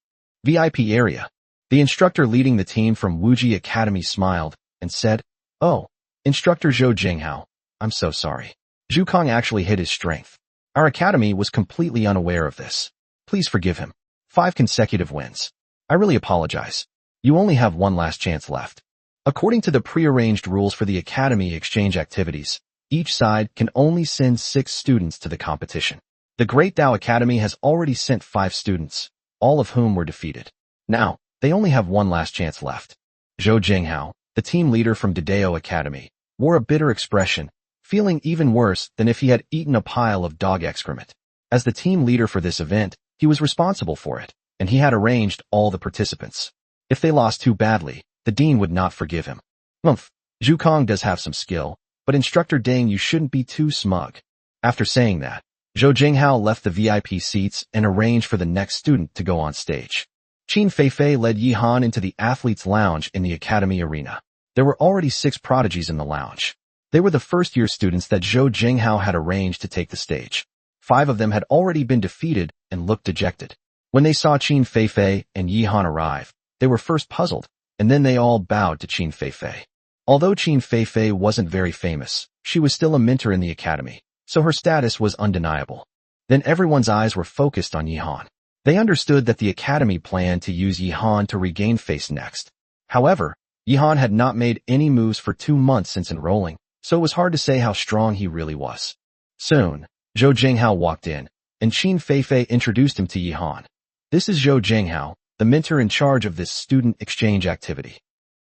VIP area. The instructor leading the team from Wuji Academy smiled and said, "Oh, Instructor Zhou Jinghao, I'm so sorry. Zhu Kong actually hid his strength. Our academy was completely unaware of this. Please forgive him. 5 consecutive wins. I really apologize. You only have one last chance left." According to the prearranged rules for the academy exchange activities, each side can only send 6 students to the competition. The Great Tao Academy has already sent 5 students, all of whom were defeated. Now, they only have one last chance left. Zhou Jinghao, the team leader from Dideo Academy, wore a bitter expression, feeling even worse than if he had eaten a pile of dog excrement. As the team leader for this event, he was responsible for it, and he had arranged all the participants. If they lost too badly, the dean would not forgive him. Zhu Kong does have some skill, but Instructor Deng, you shouldn't be too smug. After saying that, Zhou Jinghao left the VIP seats and arranged for the next student to go on stage. Qin Feifei led Yi Han into the athletes' lounge in the academy arena. There were already 6 prodigies in the lounge. They were the first-year students that Zhou Jinghao had arranged to take the stage. 5 of them had already been defeated and looked dejected. When they saw Qin Feifei and Yi Han arrive, they were first puzzled, and then they all bowed to Qin Feifei. Although Qin Feifei wasn't very famous, she was still a mentor in the academy, so her status was undeniable. Then everyone's eyes were focused on Yi Han. They understood that the academy planned to use Yi Han to regain face next. However, Yi Han had not made any moves for 2 months since enrolling, so it was hard to say how strong he really was. Soon, Zhou Jinghao walked in, and Qin Feifei introduced him to Yi Han. "This is Zhou Jinghao, the mentor in charge of this student exchange activity."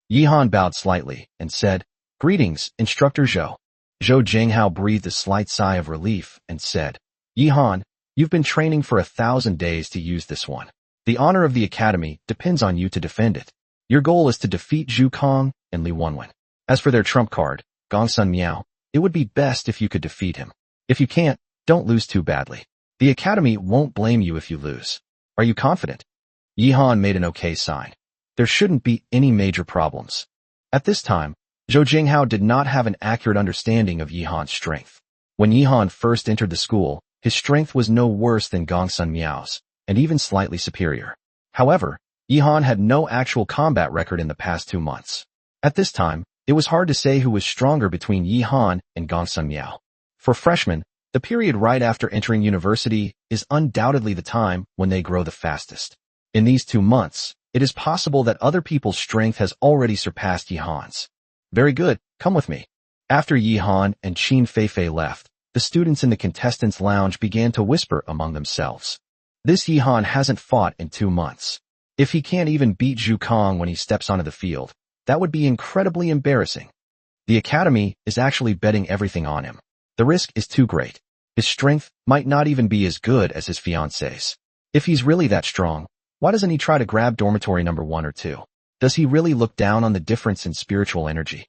Yi Han bowed slightly and said, "Greetings, Instructor Zhou." Zhou Jinghao breathed a slight sigh of relief and said, "Yi Han, you've been training for 1,000 days to use this one. The honor of the academy depends on you to defend it. Your goal is to defeat Zhu Kong and Li Wenwen. As for their trump card, Gongsun Miao, it would be best if you could defeat him. If you can't, don't lose too badly. The academy won't blame you if you lose. Are you confident?" Yi Han made an okay sign. There shouldn't be any major problems. At this time, Zhou Jinghao did not have an accurate understanding of Yi Han's strength. When Yi Han first entered the school, his strength was no worse than Gongsun Miao's, and even slightly superior. However, Yi Han had no actual combat record in the past 2 months. At this time, it was hard to say who was stronger between Yi Han and Gongsun Miao. For freshmen, the period right after entering university is undoubtedly the time when they grow the fastest. In these 2 months, it is possible that other people's strength has already surpassed Yi Han's. "Very good, come with me." After Yi Han and Qin Feifei left, the students in the contestants' lounge began to whisper among themselves. "This Yi Han hasn't fought in 2 months. If he can't even beat Zhu Kong when he steps onto the field, that would be incredibly embarrassing. The academy is actually betting everything on him. The risk is too great. His strength might not even be as good as his fiancée's. If he's really that strong, why doesn't he try to grab dormitory number 1 or 2? Does he really look down on the difference in spiritual energy?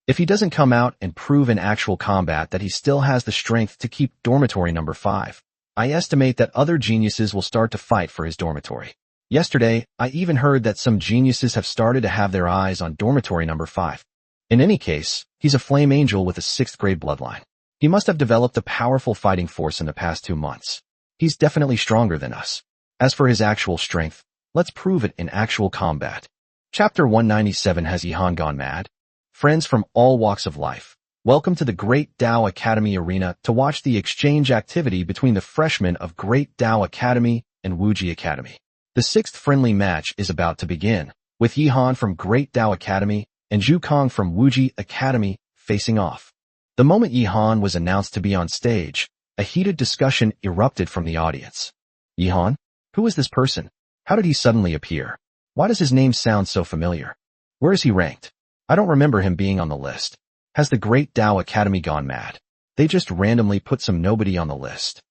If he doesn't come out and prove in actual combat that he still has the strength to keep dormitory number 5, I estimate that other geniuses will start to fight for his dormitory. Yesterday, I even heard that some geniuses have started to have their eyes on dormitory number 5. In any case, he's a flame angel with a 6th grade bloodline. He must have developed a powerful fighting force in the past 2 months. He's definitely stronger than us. As for his actual strength, let's prove it in actual combat." Chapter 197. Has Yi Han gone mad? Friends from all walks of life, welcome to the Great Tao Academy arena to watch the exchange activity between the freshmen of Great Tao Academy and Wuji Academy. The 6th friendly match is about to begin, with Yi Han from Great Tao Academy and Zhu Kong from Wuji Academy facing off. The moment Yi Han was announced to be on stage, a heated discussion erupted from the audience. "Yi Han? Who is this person? How did he suddenly appear? Why does his name sound so familiar? Where is he ranked? I don't remember him being on the list. Has the Great Tao Academy gone mad? They just randomly put some nobody on the list.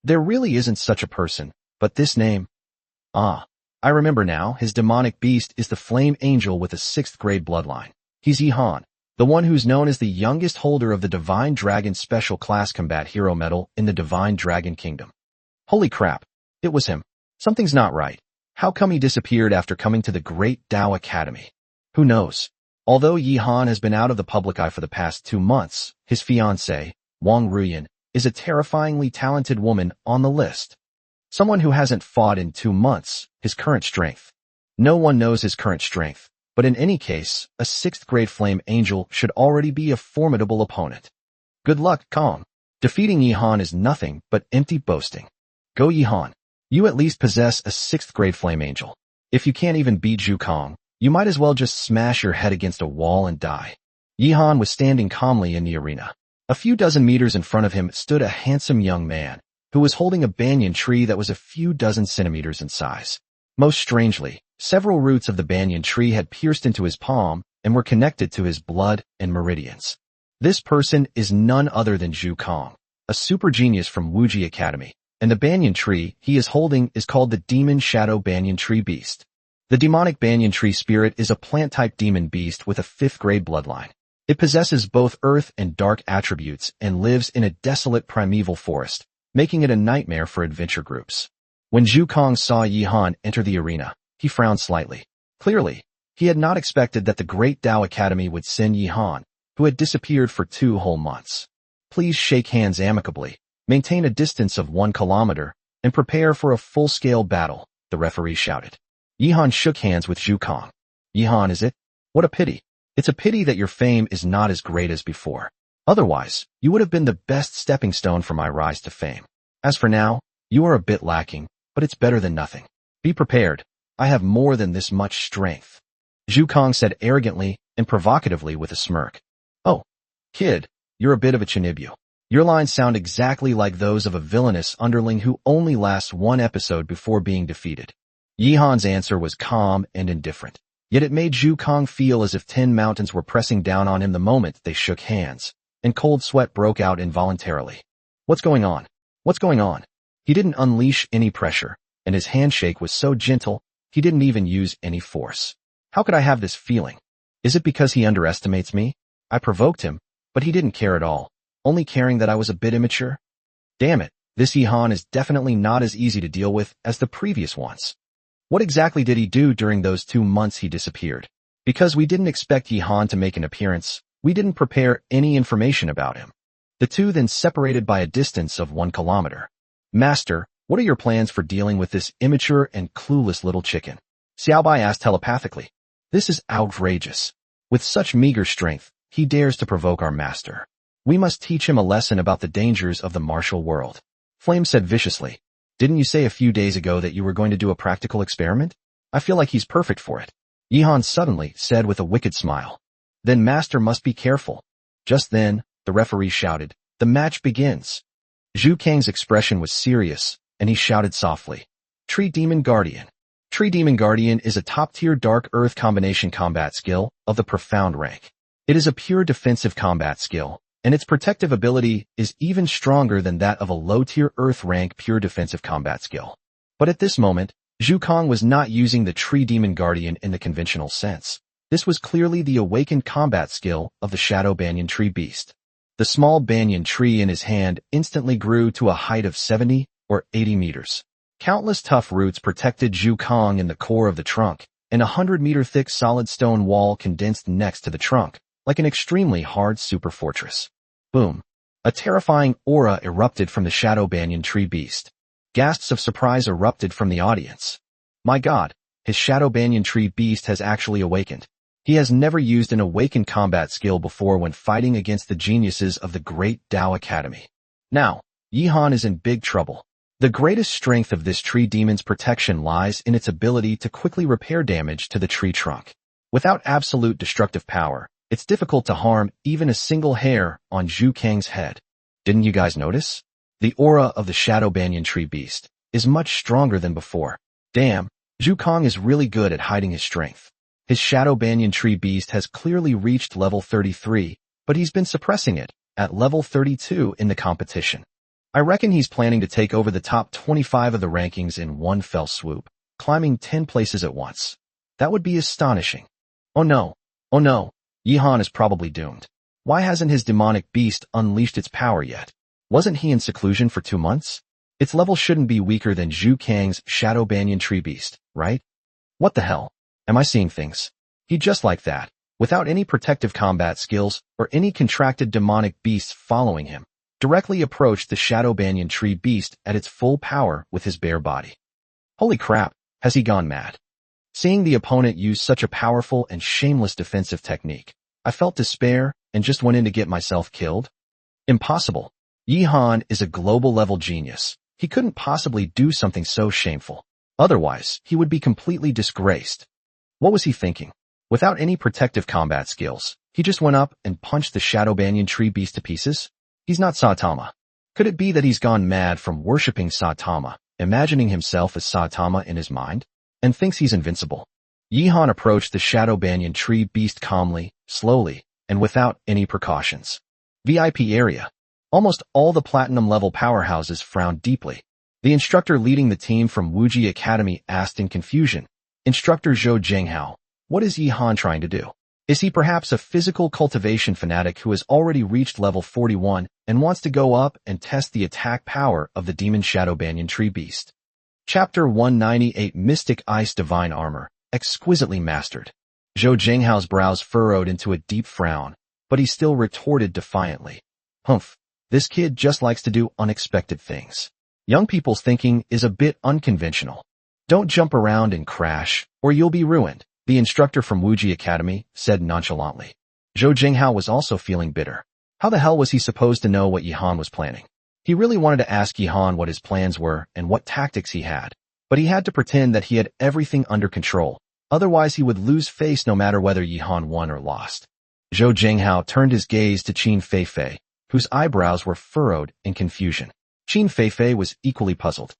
There really isn't such a person, but this name... Ah, I remember now, his demonic beast is the flame angel with a 6th grade bloodline. He's Yi Han, the one who's known as the youngest holder of the Divine Dragon Special Class Combat Hero Medal in the Divine Dragon Kingdom. Holy crap, it was him. Something's not right. How come he disappeared after coming to the Great Tao Academy? Who knows? Although Yi Han has been out of the public eye for the past 2 months, his fiancée, Wong Ruian, is a terrifyingly talented woman on the list. Someone who hasn't fought in 2 months, his current strength. No one knows his current strength, but in any case, a 6th grade flame angel should already be a formidable opponent. Good luck, Kong. Defeating Yihan is nothing but empty boasting. Go Yihan. You at least possess a 6th grade flame angel. If you can't even beat Zhu Kong, you might as well just smash your head against a wall and die. Yihan was standing calmly in the arena. A few dozen meters in front of him stood a handsome young man, who was holding a banyan tree that was a few dozen centimeters in size. Most strangely, several roots of the banyan tree had pierced into his palm and were connected to his blood and meridians. This person is none other than Zhu Kong, a super genius from Wuji Academy, and the banyan tree he is holding is called the Demon Shadow Banyan Tree Beast. The demonic banyan tree spirit is a plant-type demon beast with a 5th grade bloodline. It possesses both earth and dark attributes and lives in a desolate primeval forest, making it a nightmare for adventure groups. When Zhu Kong saw Yihan enter the arena, he frowned slightly. Clearly, he had not expected that the Great Dao Academy would send Yihan, who had disappeared for 2 whole months. Please shake hands amicably, maintain a distance of 1 kilometer, and prepare for a full-scale battle, the referee shouted. Yihan shook hands with Zhu Kong. Yihan, is it? What a pity. It's a pity that your fame is not as great as before. Otherwise, you would have been the best stepping stone for my rise to fame. As for now, you are a bit lacking, but it's better than nothing. Be prepared. I have more than this much strength. Zhu Kong said arrogantly and provocatively with a smirk. Oh, kid, you're a bit of a chinibyo. Your lines sound exactly like those of a villainous underling who only lasts 1 episode before being defeated. Yihan's answer was calm and indifferent, yet it made Zhu Kong feel as if 10 mountains were pressing down on him the moment they shook hands, and cold sweat broke out involuntarily. What's going on? What's going on? He didn't unleash any pressure, and his handshake was so gentle, he didn't even use any force. How could I have this feeling? Is it because he underestimates me? I provoked him, but he didn't care at all, only caring that I was a bit immature. Damn it, this Yihan is definitely not as easy to deal with as the previous ones. What exactly did he do during those 2 months he disappeared? Because we didn't expect Yihan to make an appearance, we didn't prepare any information about him. The two then separated by a distance of 1 kilometer. Master, what are your plans for dealing with this immature and clueless little chicken? Xiaobai asked telepathically. This is outrageous. With such meager strength, he dares to provoke our master. We must teach him a lesson about the dangers of the martial world. Flame said viciously. Didn't you say a few days ago that you were going to do a practical experiment? I feel like he's perfect for it. Yihan suddenly said with a wicked smile. Then Master must be careful. Just then, the referee shouted, the match begins. Zhu Kang's expression was serious, and he shouted softly. Tree Demon Guardian. Tree Demon Guardian is a top-tier Dark Earth combination combat skill of the profound rank. It is a pure defensive combat skill, and its protective ability is even stronger than that of a low-tier Earth rank pure defensive combat skill. But at this moment, Zhu Kang was not using the Tree Demon Guardian in the conventional sense. This was clearly the awakened combat skill of the Shadow Banyan Tree Beast. The small banyan tree in his hand instantly grew to a height of 70 or 80 meters. Countless tough roots protected Zhu Kang in the core of the trunk, and a 100-meter thick solid stone wall condensed next to the trunk, like an extremely hard super fortress. Boom. A terrifying aura erupted from the Shadow Banyan Tree Beast. Gasps of surprise erupted from the audience. My God, his Shadow Banyan Tree Beast has actually awakened. He has never used an awakened combat skill before when fighting against the geniuses of the Great Dao Academy. Now, Yihan is in big trouble. The greatest strength of this tree demon's protection lies in its ability to quickly repair damage to the tree trunk. Without absolute destructive power, it's difficult to harm even a single hair on Zhu Kang's head. Didn't you guys notice? The aura of the Shadow Banyan Tree Beast is much stronger than before. Damn, Zhu Kang is really good at hiding his strength. His Shadow Banyan Tree Beast has clearly reached level 33, but he's been suppressing it at level 32 in the competition. I reckon he's planning to take over the top 25 of the rankings in one fell swoop, climbing 10 places at once. That would be astonishing. Oh no, Yihan is probably doomed. Why hasn't his demonic beast unleashed its power yet? Wasn't he in seclusion for 2 months? Its level shouldn't be weaker than Zhu Kang's Shadow Banyan Tree Beast, right? What the hell? Am I seeing things? He just like that, without any protective combat skills or any contracted demonic beasts following him, directly approached the Shadow Banyan Tree Beast at its full power with his bare body. Holy crap, has he gone mad? Seeing the opponent use such a powerful and shameless defensive technique, I felt despair and just went in to get myself killed. Impossible. Yi Han is a global-level genius. He couldn't possibly do something so shameful. Otherwise, he would be completely disgraced. What was he thinking? Without any protective combat skills, he just went up and punched the Shadow Banyan Tree Beast to pieces? He's not Saitama. Could it be that he's gone mad from worshipping Saitama, imagining himself as Saitama in his mind, and thinks he's invincible? Yi Han approached the Shadow Banyan Tree Beast calmly, slowly, and without any precautions. VIP area. Almost all the platinum-level powerhouses frowned deeply. The instructor leading the team from Wuji Academy asked in confusion, "Instructor Zhou Zhenghao, what is Yi Han trying to do? Is he perhaps a physical cultivation fanatic who has already reached level 41 and wants to go up and test the attack power of the Demon Shadow Banyan Tree Beast?" Chapter 198 Mystic Ice Divine Armor, exquisitely mastered. Zhou Zhenghao's brows furrowed into a deep frown, but he still retorted defiantly, "Humph, this kid just likes to do unexpected things. Young people's thinking is a bit unconventional. Don't jump around and crash, or you'll be ruined," the instructor from Wuji Academy said nonchalantly. Zhou Zhenghao was also feeling bitter. How the hell was he supposed to know what Yi Han was planning? He really wanted to ask Yi Han what his plans were and what tactics he had, but he had to pretend that he had everything under control, otherwise he would lose face no matter whether Yi Han won or lost. Zhou Zhenghao turned his gaze to Qin Feifei, whose eyebrows were furrowed in confusion. Qin Feifei was equally puzzled.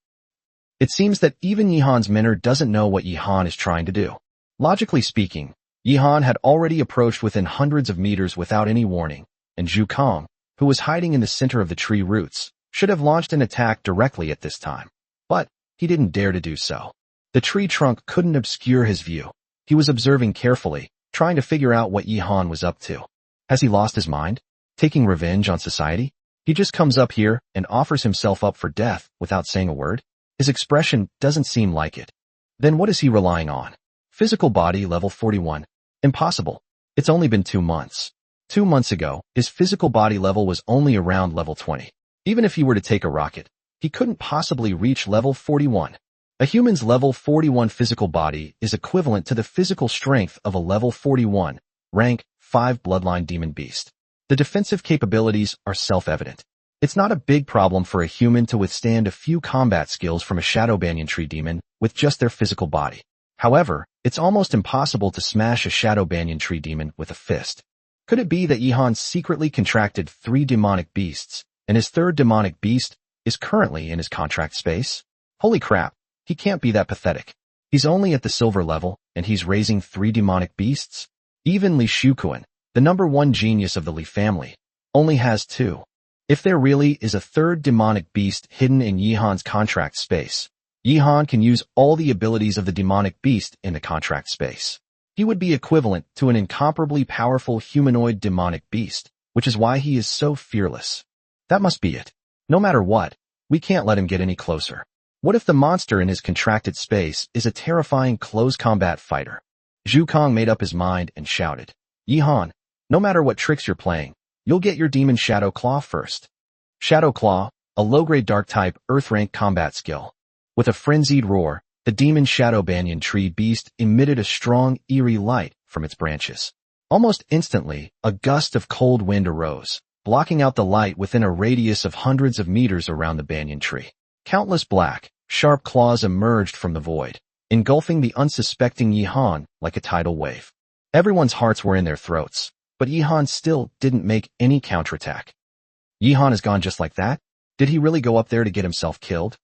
It seems that even Yi Han's mentor doesn't know what Yi Han is trying to do. Logically speaking, Yi Han had already approached within hundreds of meters without any warning, and Zhu Kong, who was hiding in the center of the tree roots, should have launched an attack directly at this time. But he didn't dare to do so. The tree trunk couldn't obscure his view. He was observing carefully, trying to figure out what Yi Han was up to. Has he lost his mind? Taking revenge on society? He just comes up here and offers himself up for death without saying a word? His expression doesn't seem like it. Then what is he relying on? Physical body level 41. Impossible. It's only been 2 months. 2 months ago, his physical body level was only around level 20. Even if he were to take a rocket, he couldn't possibly reach level 41. A human's level 41 physical body is equivalent to the physical strength of a level 41, rank 5 bloodline demon beast. The defensive capabilities are self-evident. It's not a big problem for a human to withstand a few combat skills from a Shadow Banyan Tree demon with just their physical body. However, it's almost impossible to smash a Shadow Banyan Tree demon with a fist. Could it be that Yi Han secretly contracted 3 demonic beasts, and his 3rd demonic beast is currently in his contract space? Holy crap, he can't be that pathetic. He's only at the silver level, and he's raising 3 demonic beasts? Even Li Shuquan, the number 1 genius of the Li family, only has 2. If there really is a 3rd demonic beast hidden in Yi Han's contract space, Yi Han can use all the abilities of the demonic beast in the contract space. He would be equivalent to an incomparably powerful humanoid demonic beast, which is why he is so fearless. That must be it. No matter what, we can't let him get any closer. What if the monster in his contracted space is a terrifying close combat fighter? Zhu Kong made up his mind and shouted, "Yi Han, no matter what tricks you're playing, you'll get your Demon Shadow Claw first." Shadow Claw, a low-grade dark-type Earth-rank combat skill. With a frenzied roar, the Demon Shadow Banyan Tree Beast emitted a strong, eerie light from its branches. Almost instantly, a gust of cold wind arose, blocking out the light within a radius of hundreds of meters around the banyan tree. Countless black, sharp claws emerged from the void, engulfing the unsuspecting Yi Han like a tidal wave. Everyone's hearts were in their throats, but Yi Han still didn't make any counterattack. Yi Han is gone just like that? Did he really go up there to get himself killed?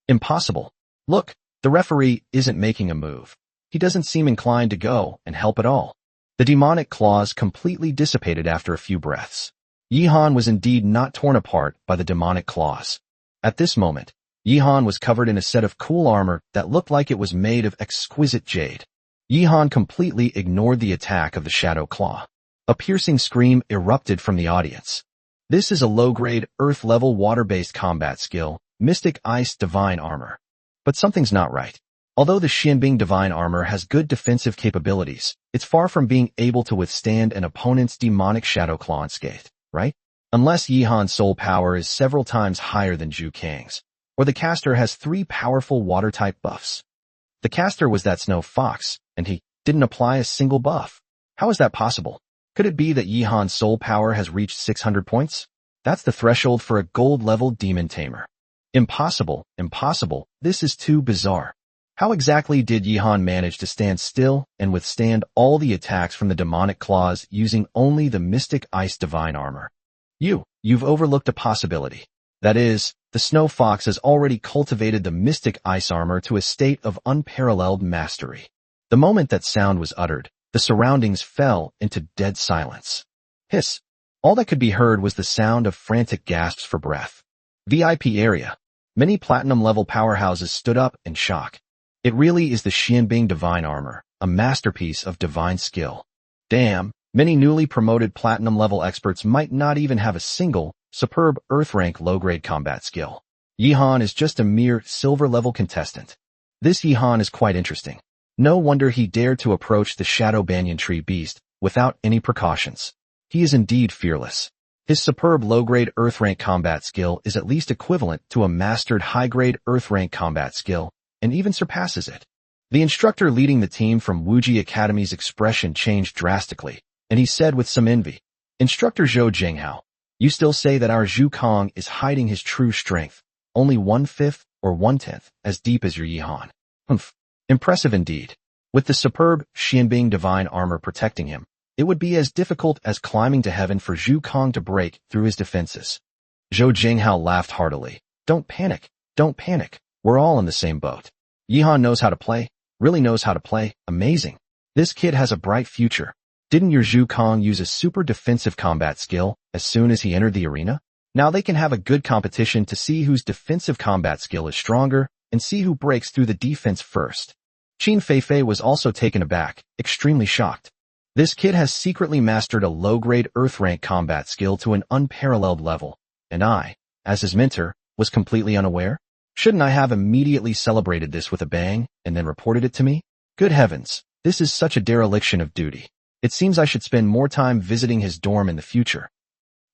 Impossible. Look, the referee isn't making a move. He doesn't seem inclined to go and help at all. The demonic claws completely dissipated after a few breaths. Yi Han was indeed not torn apart by the demonic claws. At this moment, Yi Han was covered in a set of cool armor that looked like it was made of exquisite jade. Yi Han completely ignored the attack of the Shadow Claw. A piercing scream erupted from the audience. This is a low-grade, Earth-level water-based combat skill, Mystic Ice Divine Armor. But something's not right. Although the Xinbing Divine Armor has good defensive capabilities, it's far from being able to withstand an opponent's demonic Shadow Claw unscathed, right? Unless Yi Han's soul power is several times higher than Zhu Kang's, or the caster has 3 powerful water-type buffs. The caster was that snow fox, and he didn't apply a single buff. How is that possible? Could it be that Yihan's soul power has reached 600 points? That's the threshold for a gold-level demon tamer. Impossible, impossible, this is too bizarre. How exactly did Yihan manage to stand still and withstand all the attacks from the demonic claws using only the mystic ice divine armor? You've overlooked a possibility. That is, the snow fox has already cultivated the mystic ice armor to a state of unparalleled mastery. The moment that sound was uttered, the surroundings fell into dead silence. Hiss. All that could be heard was the sound of frantic gasps for breath. VIP area. Many platinum-level powerhouses stood up in shock. It really is the Xianbing divine armor, a masterpiece of divine skill. Damn, many newly promoted platinum-level experts might not even have a single, superb Earth-rank low-grade combat skill. Yihan is just a mere silver-level contestant. This Yihan is quite interesting. No wonder he dared to approach the Shadow Banyan Tree beast without any precautions. He is indeed fearless. His superb low-grade Earth-rank combat skill is at least equivalent to a mastered high-grade Earth-rank combat skill, and even surpasses it. The instructor leading the team from Wuji Academy's expression changed drastically, and he said with some envy, "Instructor Zhou Jinghao, you still say that our Zhu Kong is hiding his true strength, only 1/5 or 1/10 as deep as your Yihan. Humph. Impressive indeed. With the superb Xianbing divine armor protecting him, it would be as difficult as climbing to heaven for Zhu Kong to break through his defenses." Zhou Jinghao laughed heartily. Don't panic. We're all in the same boat. Yihan knows how to play, really knows how to play, amazing. This kid has a bright future. Didn't your Zhu Kong use a super defensive combat skill as soon as he entered the arena? Now they can have a good competition to see whose defensive combat skill is stronger and see who breaks through the defense first. Qin Feifei was also taken aback, extremely shocked. This kid has secretly mastered a low-grade Earth-rank combat skill to an unparalleled level, and I, as his mentor, was completely unaware? Shouldn't I have immediately celebrated this with a bang and then reported it to me? Good heavens, this is such a dereliction of duty. It seems I should spend more time visiting his dorm in the future.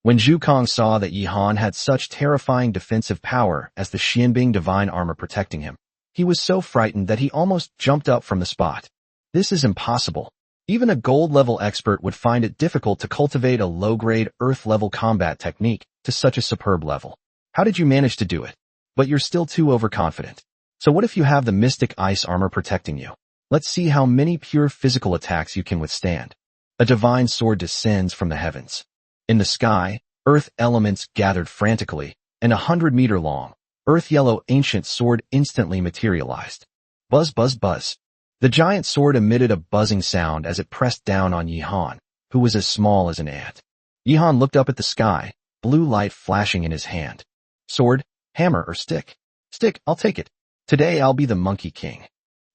When Zhu Kong saw that Yihan had such terrifying defensive power as the Xianbing divine armor protecting him, he was so frightened that he almost jumped up from the spot. This is impossible. Even a gold-level expert would find it difficult to cultivate a low-grade Earth-level combat technique to such a superb level. How did you manage to do it? But you're still too overconfident. So what if you have the mystic ice armor protecting you? Let's see how many pure physical attacks you can withstand. A divine sword descends from the heavens. In the sky, earth elements gathered frantically, and 100-meter-long, earth-yellow ancient sword instantly materialized. Buzz, buzz, buzz. The giant sword emitted a buzzing sound as it pressed down on Yihan, who was as small as an ant. Yihan looked up at the sky, blue light flashing in his hand. Sword, hammer, or stick? Stick, I'll take it. Today I'll be the Monkey King.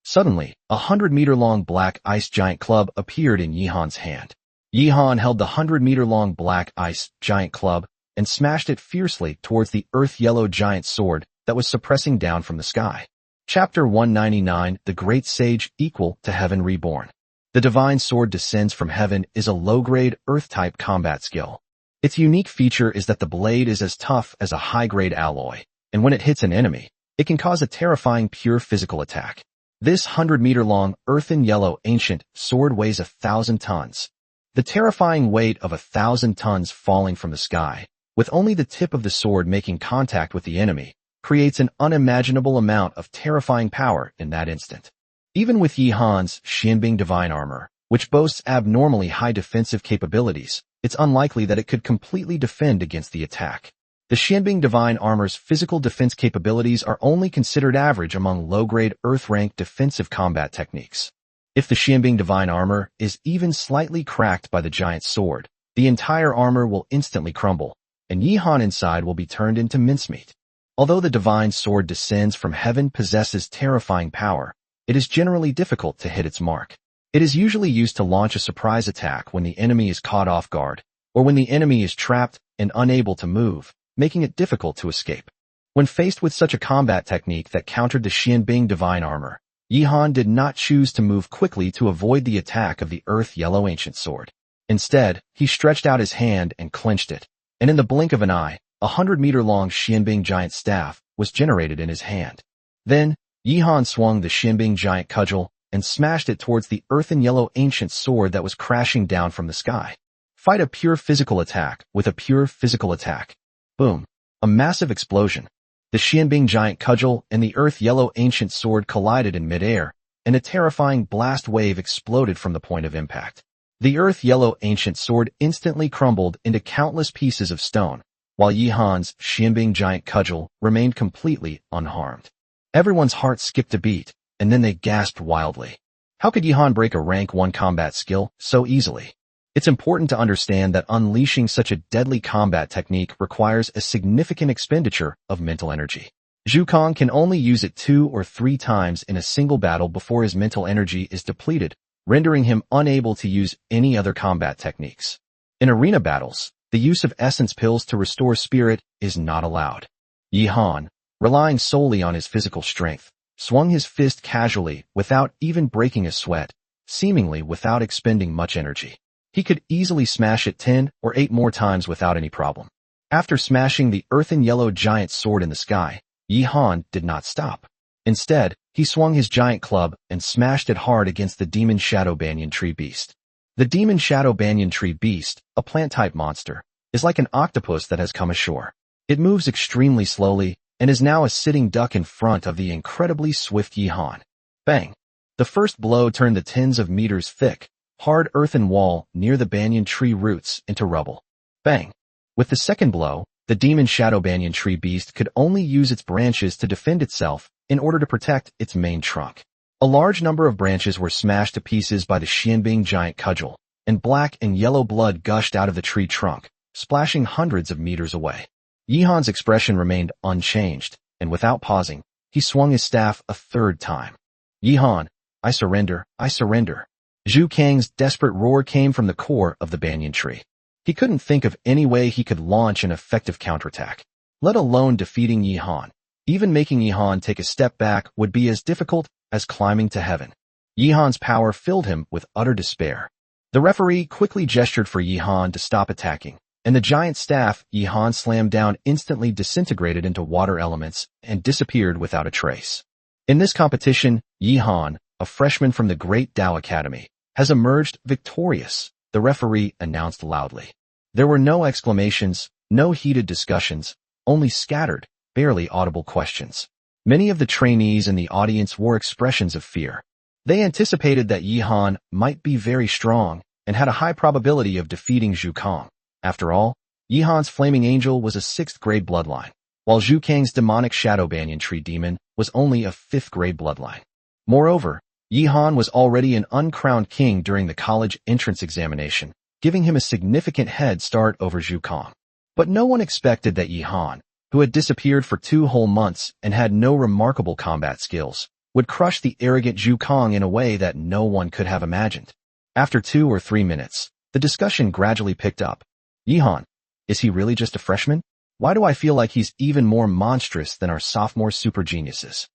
Suddenly, a 100-meter-long black ice giant club appeared in Yihan's hand. Yihan held the 100-meter-long black ice giant club and smashed it fiercely towards the earth-yellow giant sword that was suppressing down from the sky. Chapter 199, The Great Sage Equal to Heaven Reborn. The divine sword descends from heaven is a low-grade earth-type combat skill. Its unique feature is that the blade is as tough as a high-grade alloy, and when it hits an enemy, it can cause a terrifying pure physical attack. This 100-meter-long earthen yellow ancient sword weighs 1,000 tons. The terrifying weight of 1,000 tons falling from the sky, with only the tip of the sword making contact with the enemy, creates an unimaginable amount of terrifying power in that instant. Even with Yihan's Xianbing divine armor, which boasts abnormally high defensive capabilities, it's unlikely that it could completely defend against the attack. The Xianbing divine armor's physical defense capabilities are only considered average among low-grade Earth-rank defensive combat techniques. If the Xianbing divine armor is even slightly cracked by the giant sword, the entire armor will instantly crumble, and Yihan inside will be turned into mincemeat. Although the divine sword descends from heaven possesses terrifying power, it is generally difficult to hit its mark. It is usually used to launch a surprise attack when the enemy is caught off guard, or when the enemy is trapped and unable to move, making it difficult to escape. When faced with such a combat technique that countered the Xianbing divine armor, Yihan did not choose to move quickly to avoid the attack of the earth-yellow ancient sword. Instead, he stretched out his hand and clenched it, and in the blink of an eye, a 100-meter-long Xianbing giant staff was generated in his hand. Then, Yi Han swung the Xianbing giant cudgel and smashed it towards the earthen yellow ancient sword that was crashing down from the sky. Fight a pure physical attack with a pure physical attack. Boom. A massive explosion. The Xianbing giant cudgel and the earth yellow ancient sword collided in midair, and a terrifying blast wave exploded from the point of impact. The earth yellow ancient sword instantly crumbled into countless pieces of stone, while Yi Han's Xianbing giant cudgel remained completely unharmed. Everyone's heart skipped a beat, and then they gasped wildly. How could Yi Han break a rank 1 combat skill so easily? It's important to understand that unleashing such a deadly combat technique requires a significant expenditure of mental energy. Zhu Kong can only use it 2 or 3 times in a single battle before his mental energy is depleted, rendering him unable to use any other combat techniques. In arena battles, the use of essence pills to restore spirit is not allowed. Yi Han, relying solely on his physical strength, swung his fist casually without even breaking a sweat, seemingly without expending much energy. He could easily smash it 10 or 8 more times without any problem. After smashing the earthen yellow giant sword in the sky, Yi Han did not stop. Instead, he swung his giant club and smashed it hard against the demon shadow banyan tree beast. The demon shadow banyan tree beast, a plant-type monster, is like an octopus that has come ashore. It moves extremely slowly and is now a sitting duck in front of the incredibly swift Yi Han. Bang! The first blow turned the tens of meters thick, hard earthen wall near the banyan tree roots into rubble. Bang! With the second blow, the demon shadow banyan tree beast could only use its branches to defend itself in order to protect its main trunk. A large number of branches were smashed to pieces by the Xianbing giant cudgel, and black and yellow blood gushed out of the tree trunk, splashing hundreds of meters away. Yi Han's expression remained unchanged, and without pausing, he swung his staff a 3rd time. Yi Han, I surrender, I surrender. Zhu Kang's desperate roar came from the core of the banyan tree. He couldn't think of any way he could launch an effective counterattack, let alone defeating Yi Han. Even making Yi Han take a step back would be as difficult as climbing to heaven. Yi Han's power filled him with utter despair. The referee quickly gestured for Yi Han to stop attacking, and the giant staff Yi Han slammed down instantly disintegrated into water elements and disappeared without a trace. In this competition, Yi Han, a freshman from the Great Tao Academy, has emerged victorious, the referee announced loudly. There were no exclamations, no heated discussions, only scattered, barely audible questions. Many of the trainees in the audience wore expressions of fear. They anticipated that Yi Han might be very strong and had a high probability of defeating Zhu Kang. After all, Yi Han's flaming angel was a 6th-grade bloodline, while Zhu Kang's demonic shadow banyan tree demon was only a 5th-grade bloodline. Moreover, Yi Han was already an uncrowned king during the college entrance examination, giving him a significant head start over Zhu Kang. But no one expected that Yi Han, who had disappeared for 2 whole months and had no remarkable combat skills, would crush the arrogant Zhu Kang in a way that no one could have imagined. After 2 or 3 minutes, the discussion gradually picked up. Yi Han, is he really just a freshman? Why do I feel like he's even more monstrous than our sophomore super geniuses?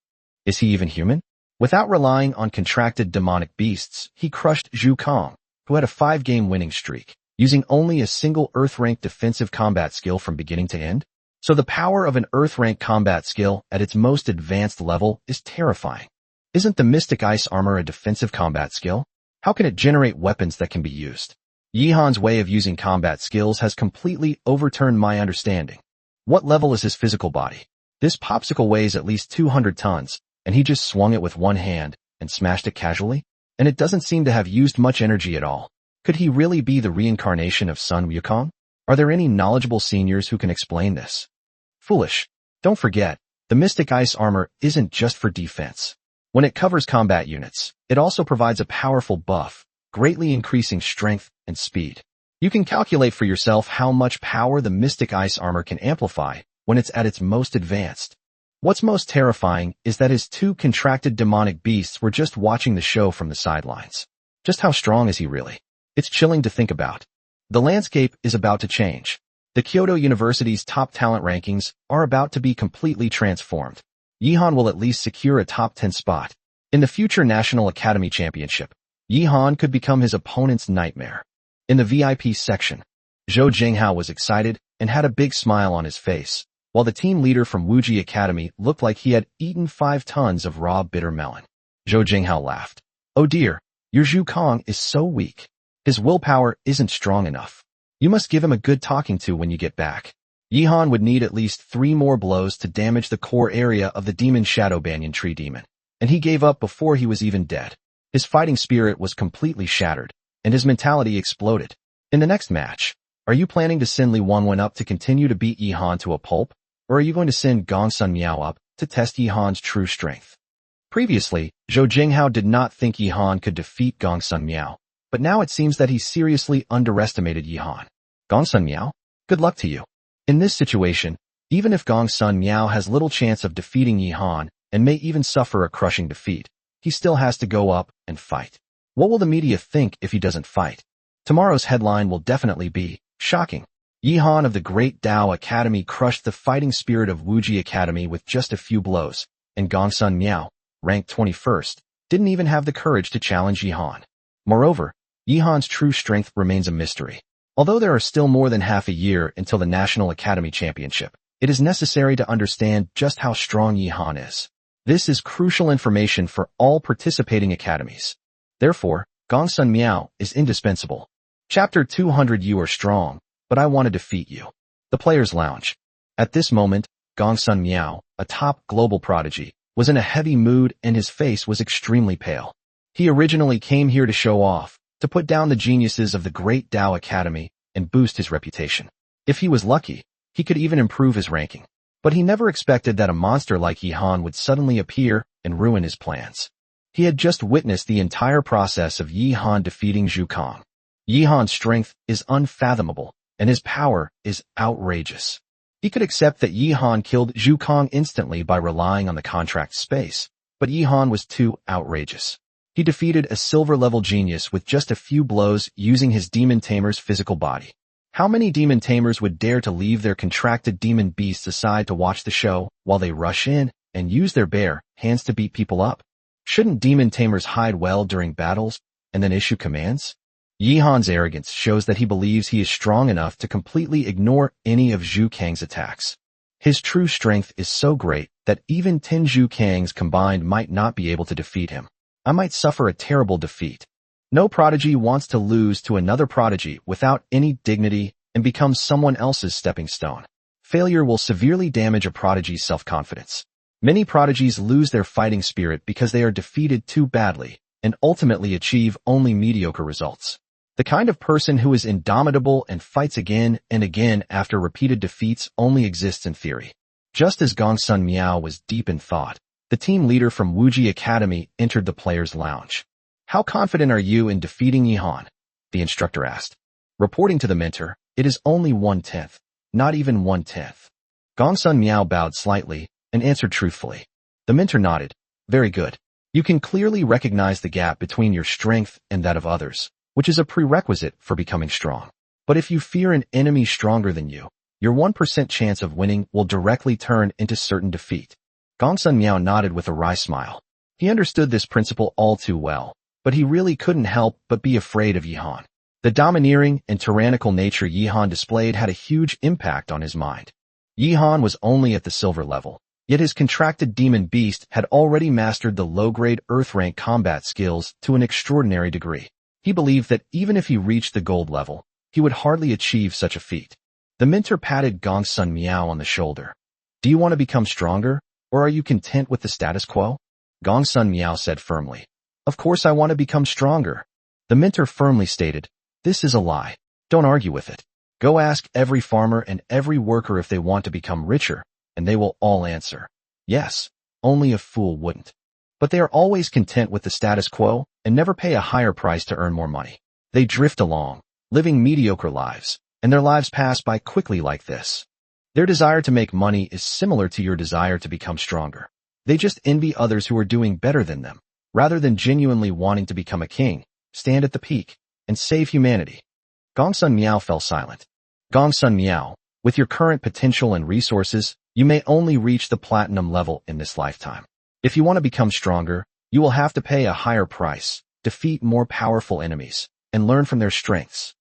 Is he even human? Without relying on contracted demonic beasts, he crushed Zhu Kang, who had a 5-game winning streak, using only a single Earth-rank defensive combat skill from beginning to end. So the power of an Earth-rank combat skill at its most advanced level is terrifying. Isn't the Mystic Ice Armor a defensive combat skill? How can it generate weapons that can be used? Yi Han's way of using combat skills has completely overturned my understanding. What level is his physical body? This popsicle weighs at least 200 tons, and he just swung it with one hand and smashed it casually? And it doesn't seem to have used much energy at all. Could he really be the reincarnation of Sun Wukong? Are there any knowledgeable seniors who can explain this? Foolish. Don't forget, the Mystic Ice Armor isn't just for defense. When it covers combat units, it also provides a powerful buff, greatly increasing strength and speed. You can calculate for yourself how much power the Mystic Ice Armor can amplify when it's at its most advanced. What's most terrifying is that his 2 contracted demonic beasts were just watching the show from the sidelines. Just how strong is he really? It's chilling to think about. The landscape is about to change. The Kyoto University's top talent rankings are about to be completely transformed. Yi Han will at least secure a top 10 spot. In the future National Academy Championship, Yi Han could become his opponent's nightmare. In the VIP section, Zhou Jinghao was excited and had a big smile on his face, while the team leader from Wuji Academy looked like he had eaten 5 tons of raw bitter melon. Zhou Jinghao laughed. Oh dear, your Zhu Kong is so weak. His willpower isn't strong enough. You must give him a good talking to when you get back. Yihan would need at least 3 more blows to damage the core area of the demon Shadow Banyan Tree Demon, and he gave up before he was even dead. His fighting spirit was completely shattered, and his mentality exploded. In the next match, are you planning to send Li Wanwen up to continue to beat Yihan to a pulp, or are you going to send Gongsun Miao up to test Yihan's true strength? Previously, Zhou Jinghao did not think Yihan could defeat Gongsun Miao, but now it seems that he seriously underestimated Yihan. Gongsun Miao, good luck to you. In this situation, even if Gongsun Miao has little chance of defeating Yihan and may even suffer a crushing defeat, he still has to go up and fight. What will the media think if he doesn't fight? Tomorrow's headline will definitely be shocking. Yihan of the Great Dao Academy crushed the fighting spirit of Wuji Academy with just a few blows, and Gongsun Miao, ranked 21st, didn't even have the courage to challenge Yihan. Moreover, Yihan's true strength remains a mystery. Although there are still more than half a year until the National Academy Championship, it is necessary to understand just how strong Yihan is. This is crucial information for all participating academies. Therefore, Gongsun Miao is indispensable. Chapter 200. You are strong, but I want to defeat you. The Players' Lounge. At this moment, Gongsun Miao, a top global prodigy, was in a heavy mood and his face was extremely pale. He originally came here to show off, to put down the geniuses of the Great Dao Academy and boost his reputation. If he was lucky, he could even improve his ranking. But he never expected that a monster like Yihan would suddenly appear and ruin his plans. He had just witnessed the entire process of Yihan defeating Zhu Kong. Yihan's strength is unfathomable, and his power is outrageous. He could accept that Yihan killed Zhu Kong instantly by relying on the contract space, but Yihan was too outrageous. He defeated a silver-level genius with just a few blows using his demon tamer's physical body. How many demon tamers would dare to leave their contracted demon beasts aside to watch the show while they rush in and use their bare hands to beat people up? Shouldn't demon tamers hide well during battles and then issue commands? Yihan's arrogance shows that he believes he is strong enough to completely ignore any of Zhu Kang's attacks. His true strength is so great that even 10 Zhu Kangs combined might not be able to defeat him. I might suffer a terrible defeat. No prodigy wants to lose to another prodigy without any dignity and become someone else's stepping stone. Failure will severely damage a prodigy's self-confidence. Many prodigies lose their fighting spirit because they are defeated too badly and ultimately achieve only mediocre results. The kind of person who is indomitable and fights again and again after repeated defeats only exists in theory. Just as Gongsun Miao was deep in thought, the team leader from Wuji Academy entered the players' lounge. How confident are you in defeating Yihan? The instructor asked. Reporting to the mentor, it is only 1/10, not even 1/10. Gongsun Miao bowed slightly and answered truthfully. The mentor nodded. Very good. You can clearly recognize the gap between your strength and that of others, which is a prerequisite for becoming strong. But if you fear an enemy stronger than you, your 1% chance of winning will directly turn into certain defeat. Gongsun Miao nodded with a wry smile. He understood this principle all too well, but he really couldn't help but be afraid of Yihan. The domineering and tyrannical nature Yihan displayed had a huge impact on his mind. Yihan was only at the silver level, yet his contracted demon beast had already mastered the low-grade earth-rank combat skills to an extraordinary degree. He believed that even if he reached the gold level, he would hardly achieve such a feat. The mentor patted Gongsun Miao on the shoulder. Do you want to become stronger, or are you content with the status quo? Gongsun Miao said firmly. Of course I want to become stronger. The mentor firmly stated, this is a lie. Don't argue with it. Go ask every farmer and every worker if they want to become richer, and they will all answer, yes, only a fool wouldn't. But they are always content with the status quo and never pay a higher price to earn more money. They drift along, living mediocre lives, and their lives pass by quickly like this. Their desire to make money is similar to your desire to become stronger. They just envy others who are doing better than them, rather than genuinely wanting to become a king, stand at the peak, and save humanity. Gongsun Miao fell silent. Gongsun Miao, with your current potential and resources, you may only reach the platinum level in this lifetime. If you want to become stronger, you will have to pay a higher price, defeat more powerful enemies, and learn from their strengths.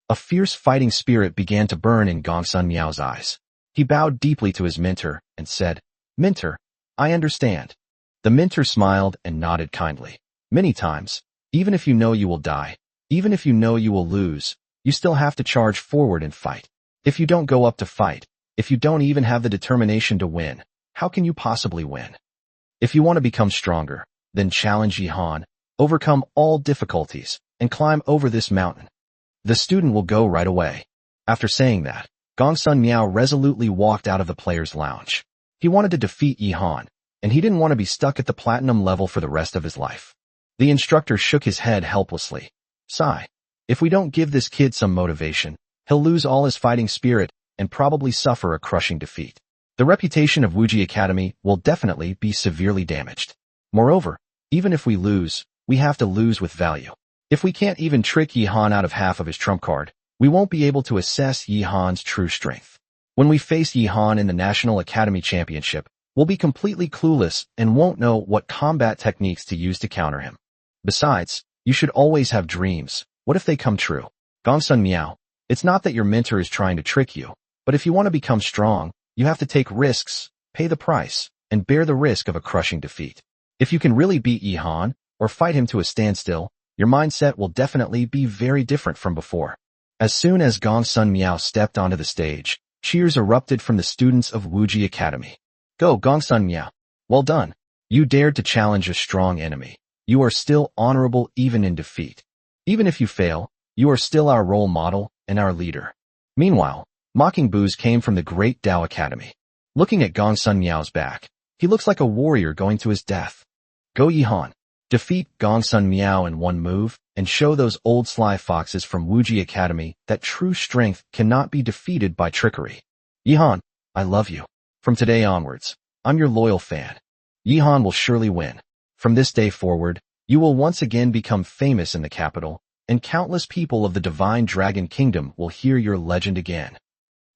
A fierce fighting spirit began to burn in Gongsun Miao's eyes. He bowed deeply to his mentor and said, "Mentor, I understand." The mentor smiled and nodded kindly. "Many times, even if you know you will die, even if you know you will lose, you still have to charge forward and fight. If you don't go up to fight, if you don't even have the determination to win, how can you possibly win? If you want to become stronger, then challenge Yihan, overcome all difficulties, and climb over this mountain. The student will go right away." After saying that, Gongsun Miao resolutely walked out of the players' lounge. He wanted to defeat Yihan, and he didn't want to be stuck at the platinum level for the rest of his life. The instructor shook his head helplessly. "Sigh. If we don't give this kid some motivation, he'll lose all his fighting spirit and probably suffer a crushing defeat. The reputation of Wuji Academy will definitely be severely damaged. Moreover, even if we lose, we have to lose with value. If we can't even trick Yihan out of half of his trump card, we won't be able to assess Yihan's true strength. When we face Yihan in the National Academy Championship, we'll be completely clueless and won't know what combat techniques to use to counter him. Besides, you should always have dreams. What if they come true? Gongsun Miao, it's not that your mentor is trying to trick you, but if you want to become strong, you have to take risks, pay the price, and bear the risk of a crushing defeat. If you can really beat Yihan, or fight him to a standstill, your mindset will definitely be very different from before." As soon as Gongsun Miao stepped onto the stage, cheers erupted from the students of Wuji Academy. "Go, Gongsun Miao. Well done. You dared to challenge a strong enemy. You are still honorable even in defeat. Even if you fail, you are still our role model and our leader." Meanwhile, mocking boos came from the Great Tao Academy. Looking at Gongsun Miao's back, he looks like a warrior going to his death. "Go Yihan. Defeat Gongsun Miao in one move, and show those old sly foxes from Wuji Academy that true strength cannot be defeated by trickery. Yihan, I love you. From today onwards, I'm your loyal fan. Yihan will surely win. From this day forward, you will once again become famous in the capital, and countless people of the Divine Dragon Kingdom will hear your legend again."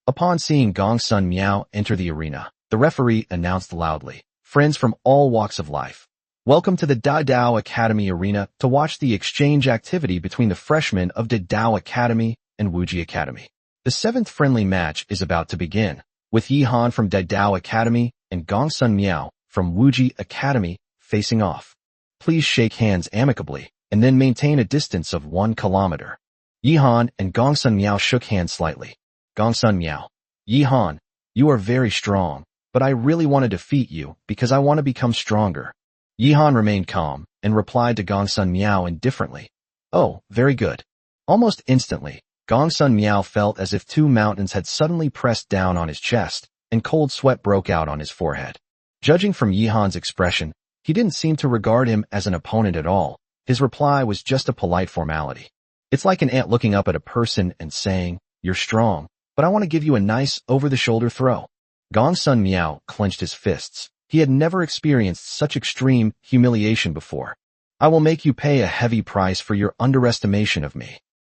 Upon seeing Gongsun Miao enter the arena, the referee announced loudly, "Friends from all walks of life, welcome to the Dao Academy arena to watch the exchange activity between the freshmen of Dao Academy and Wuji Academy. The 7th friendly match is about to begin, with Yihan from Dao Academy and Gongsun Miao from Wuji Academy facing off. Please shake hands amicably, and then maintain a distance of 1 kilometer." Yihan and Gongsun Miao shook hands slightly. Gongsun Miao, "Yihan, you are very strong, but I really want to defeat you because I want to become stronger." Yihan remained calm and replied to Gongsun Miao indifferently, "Oh, very good." Almost instantly, Gongsun Miao felt as if 2 mountains had suddenly pressed down on his chest, and cold sweat broke out on his forehead. Judging from Yihan's expression, he didn't seem to regard him as an opponent at all. His reply was just a polite formality. It's like an ant looking up at a person and saying, "You're strong, but I want to give you a nice over-the-shoulder throw." Gongsun Miao clenched his fists. He had never experienced such extreme humiliation before. "I will make you pay a heavy price for your underestimation of me."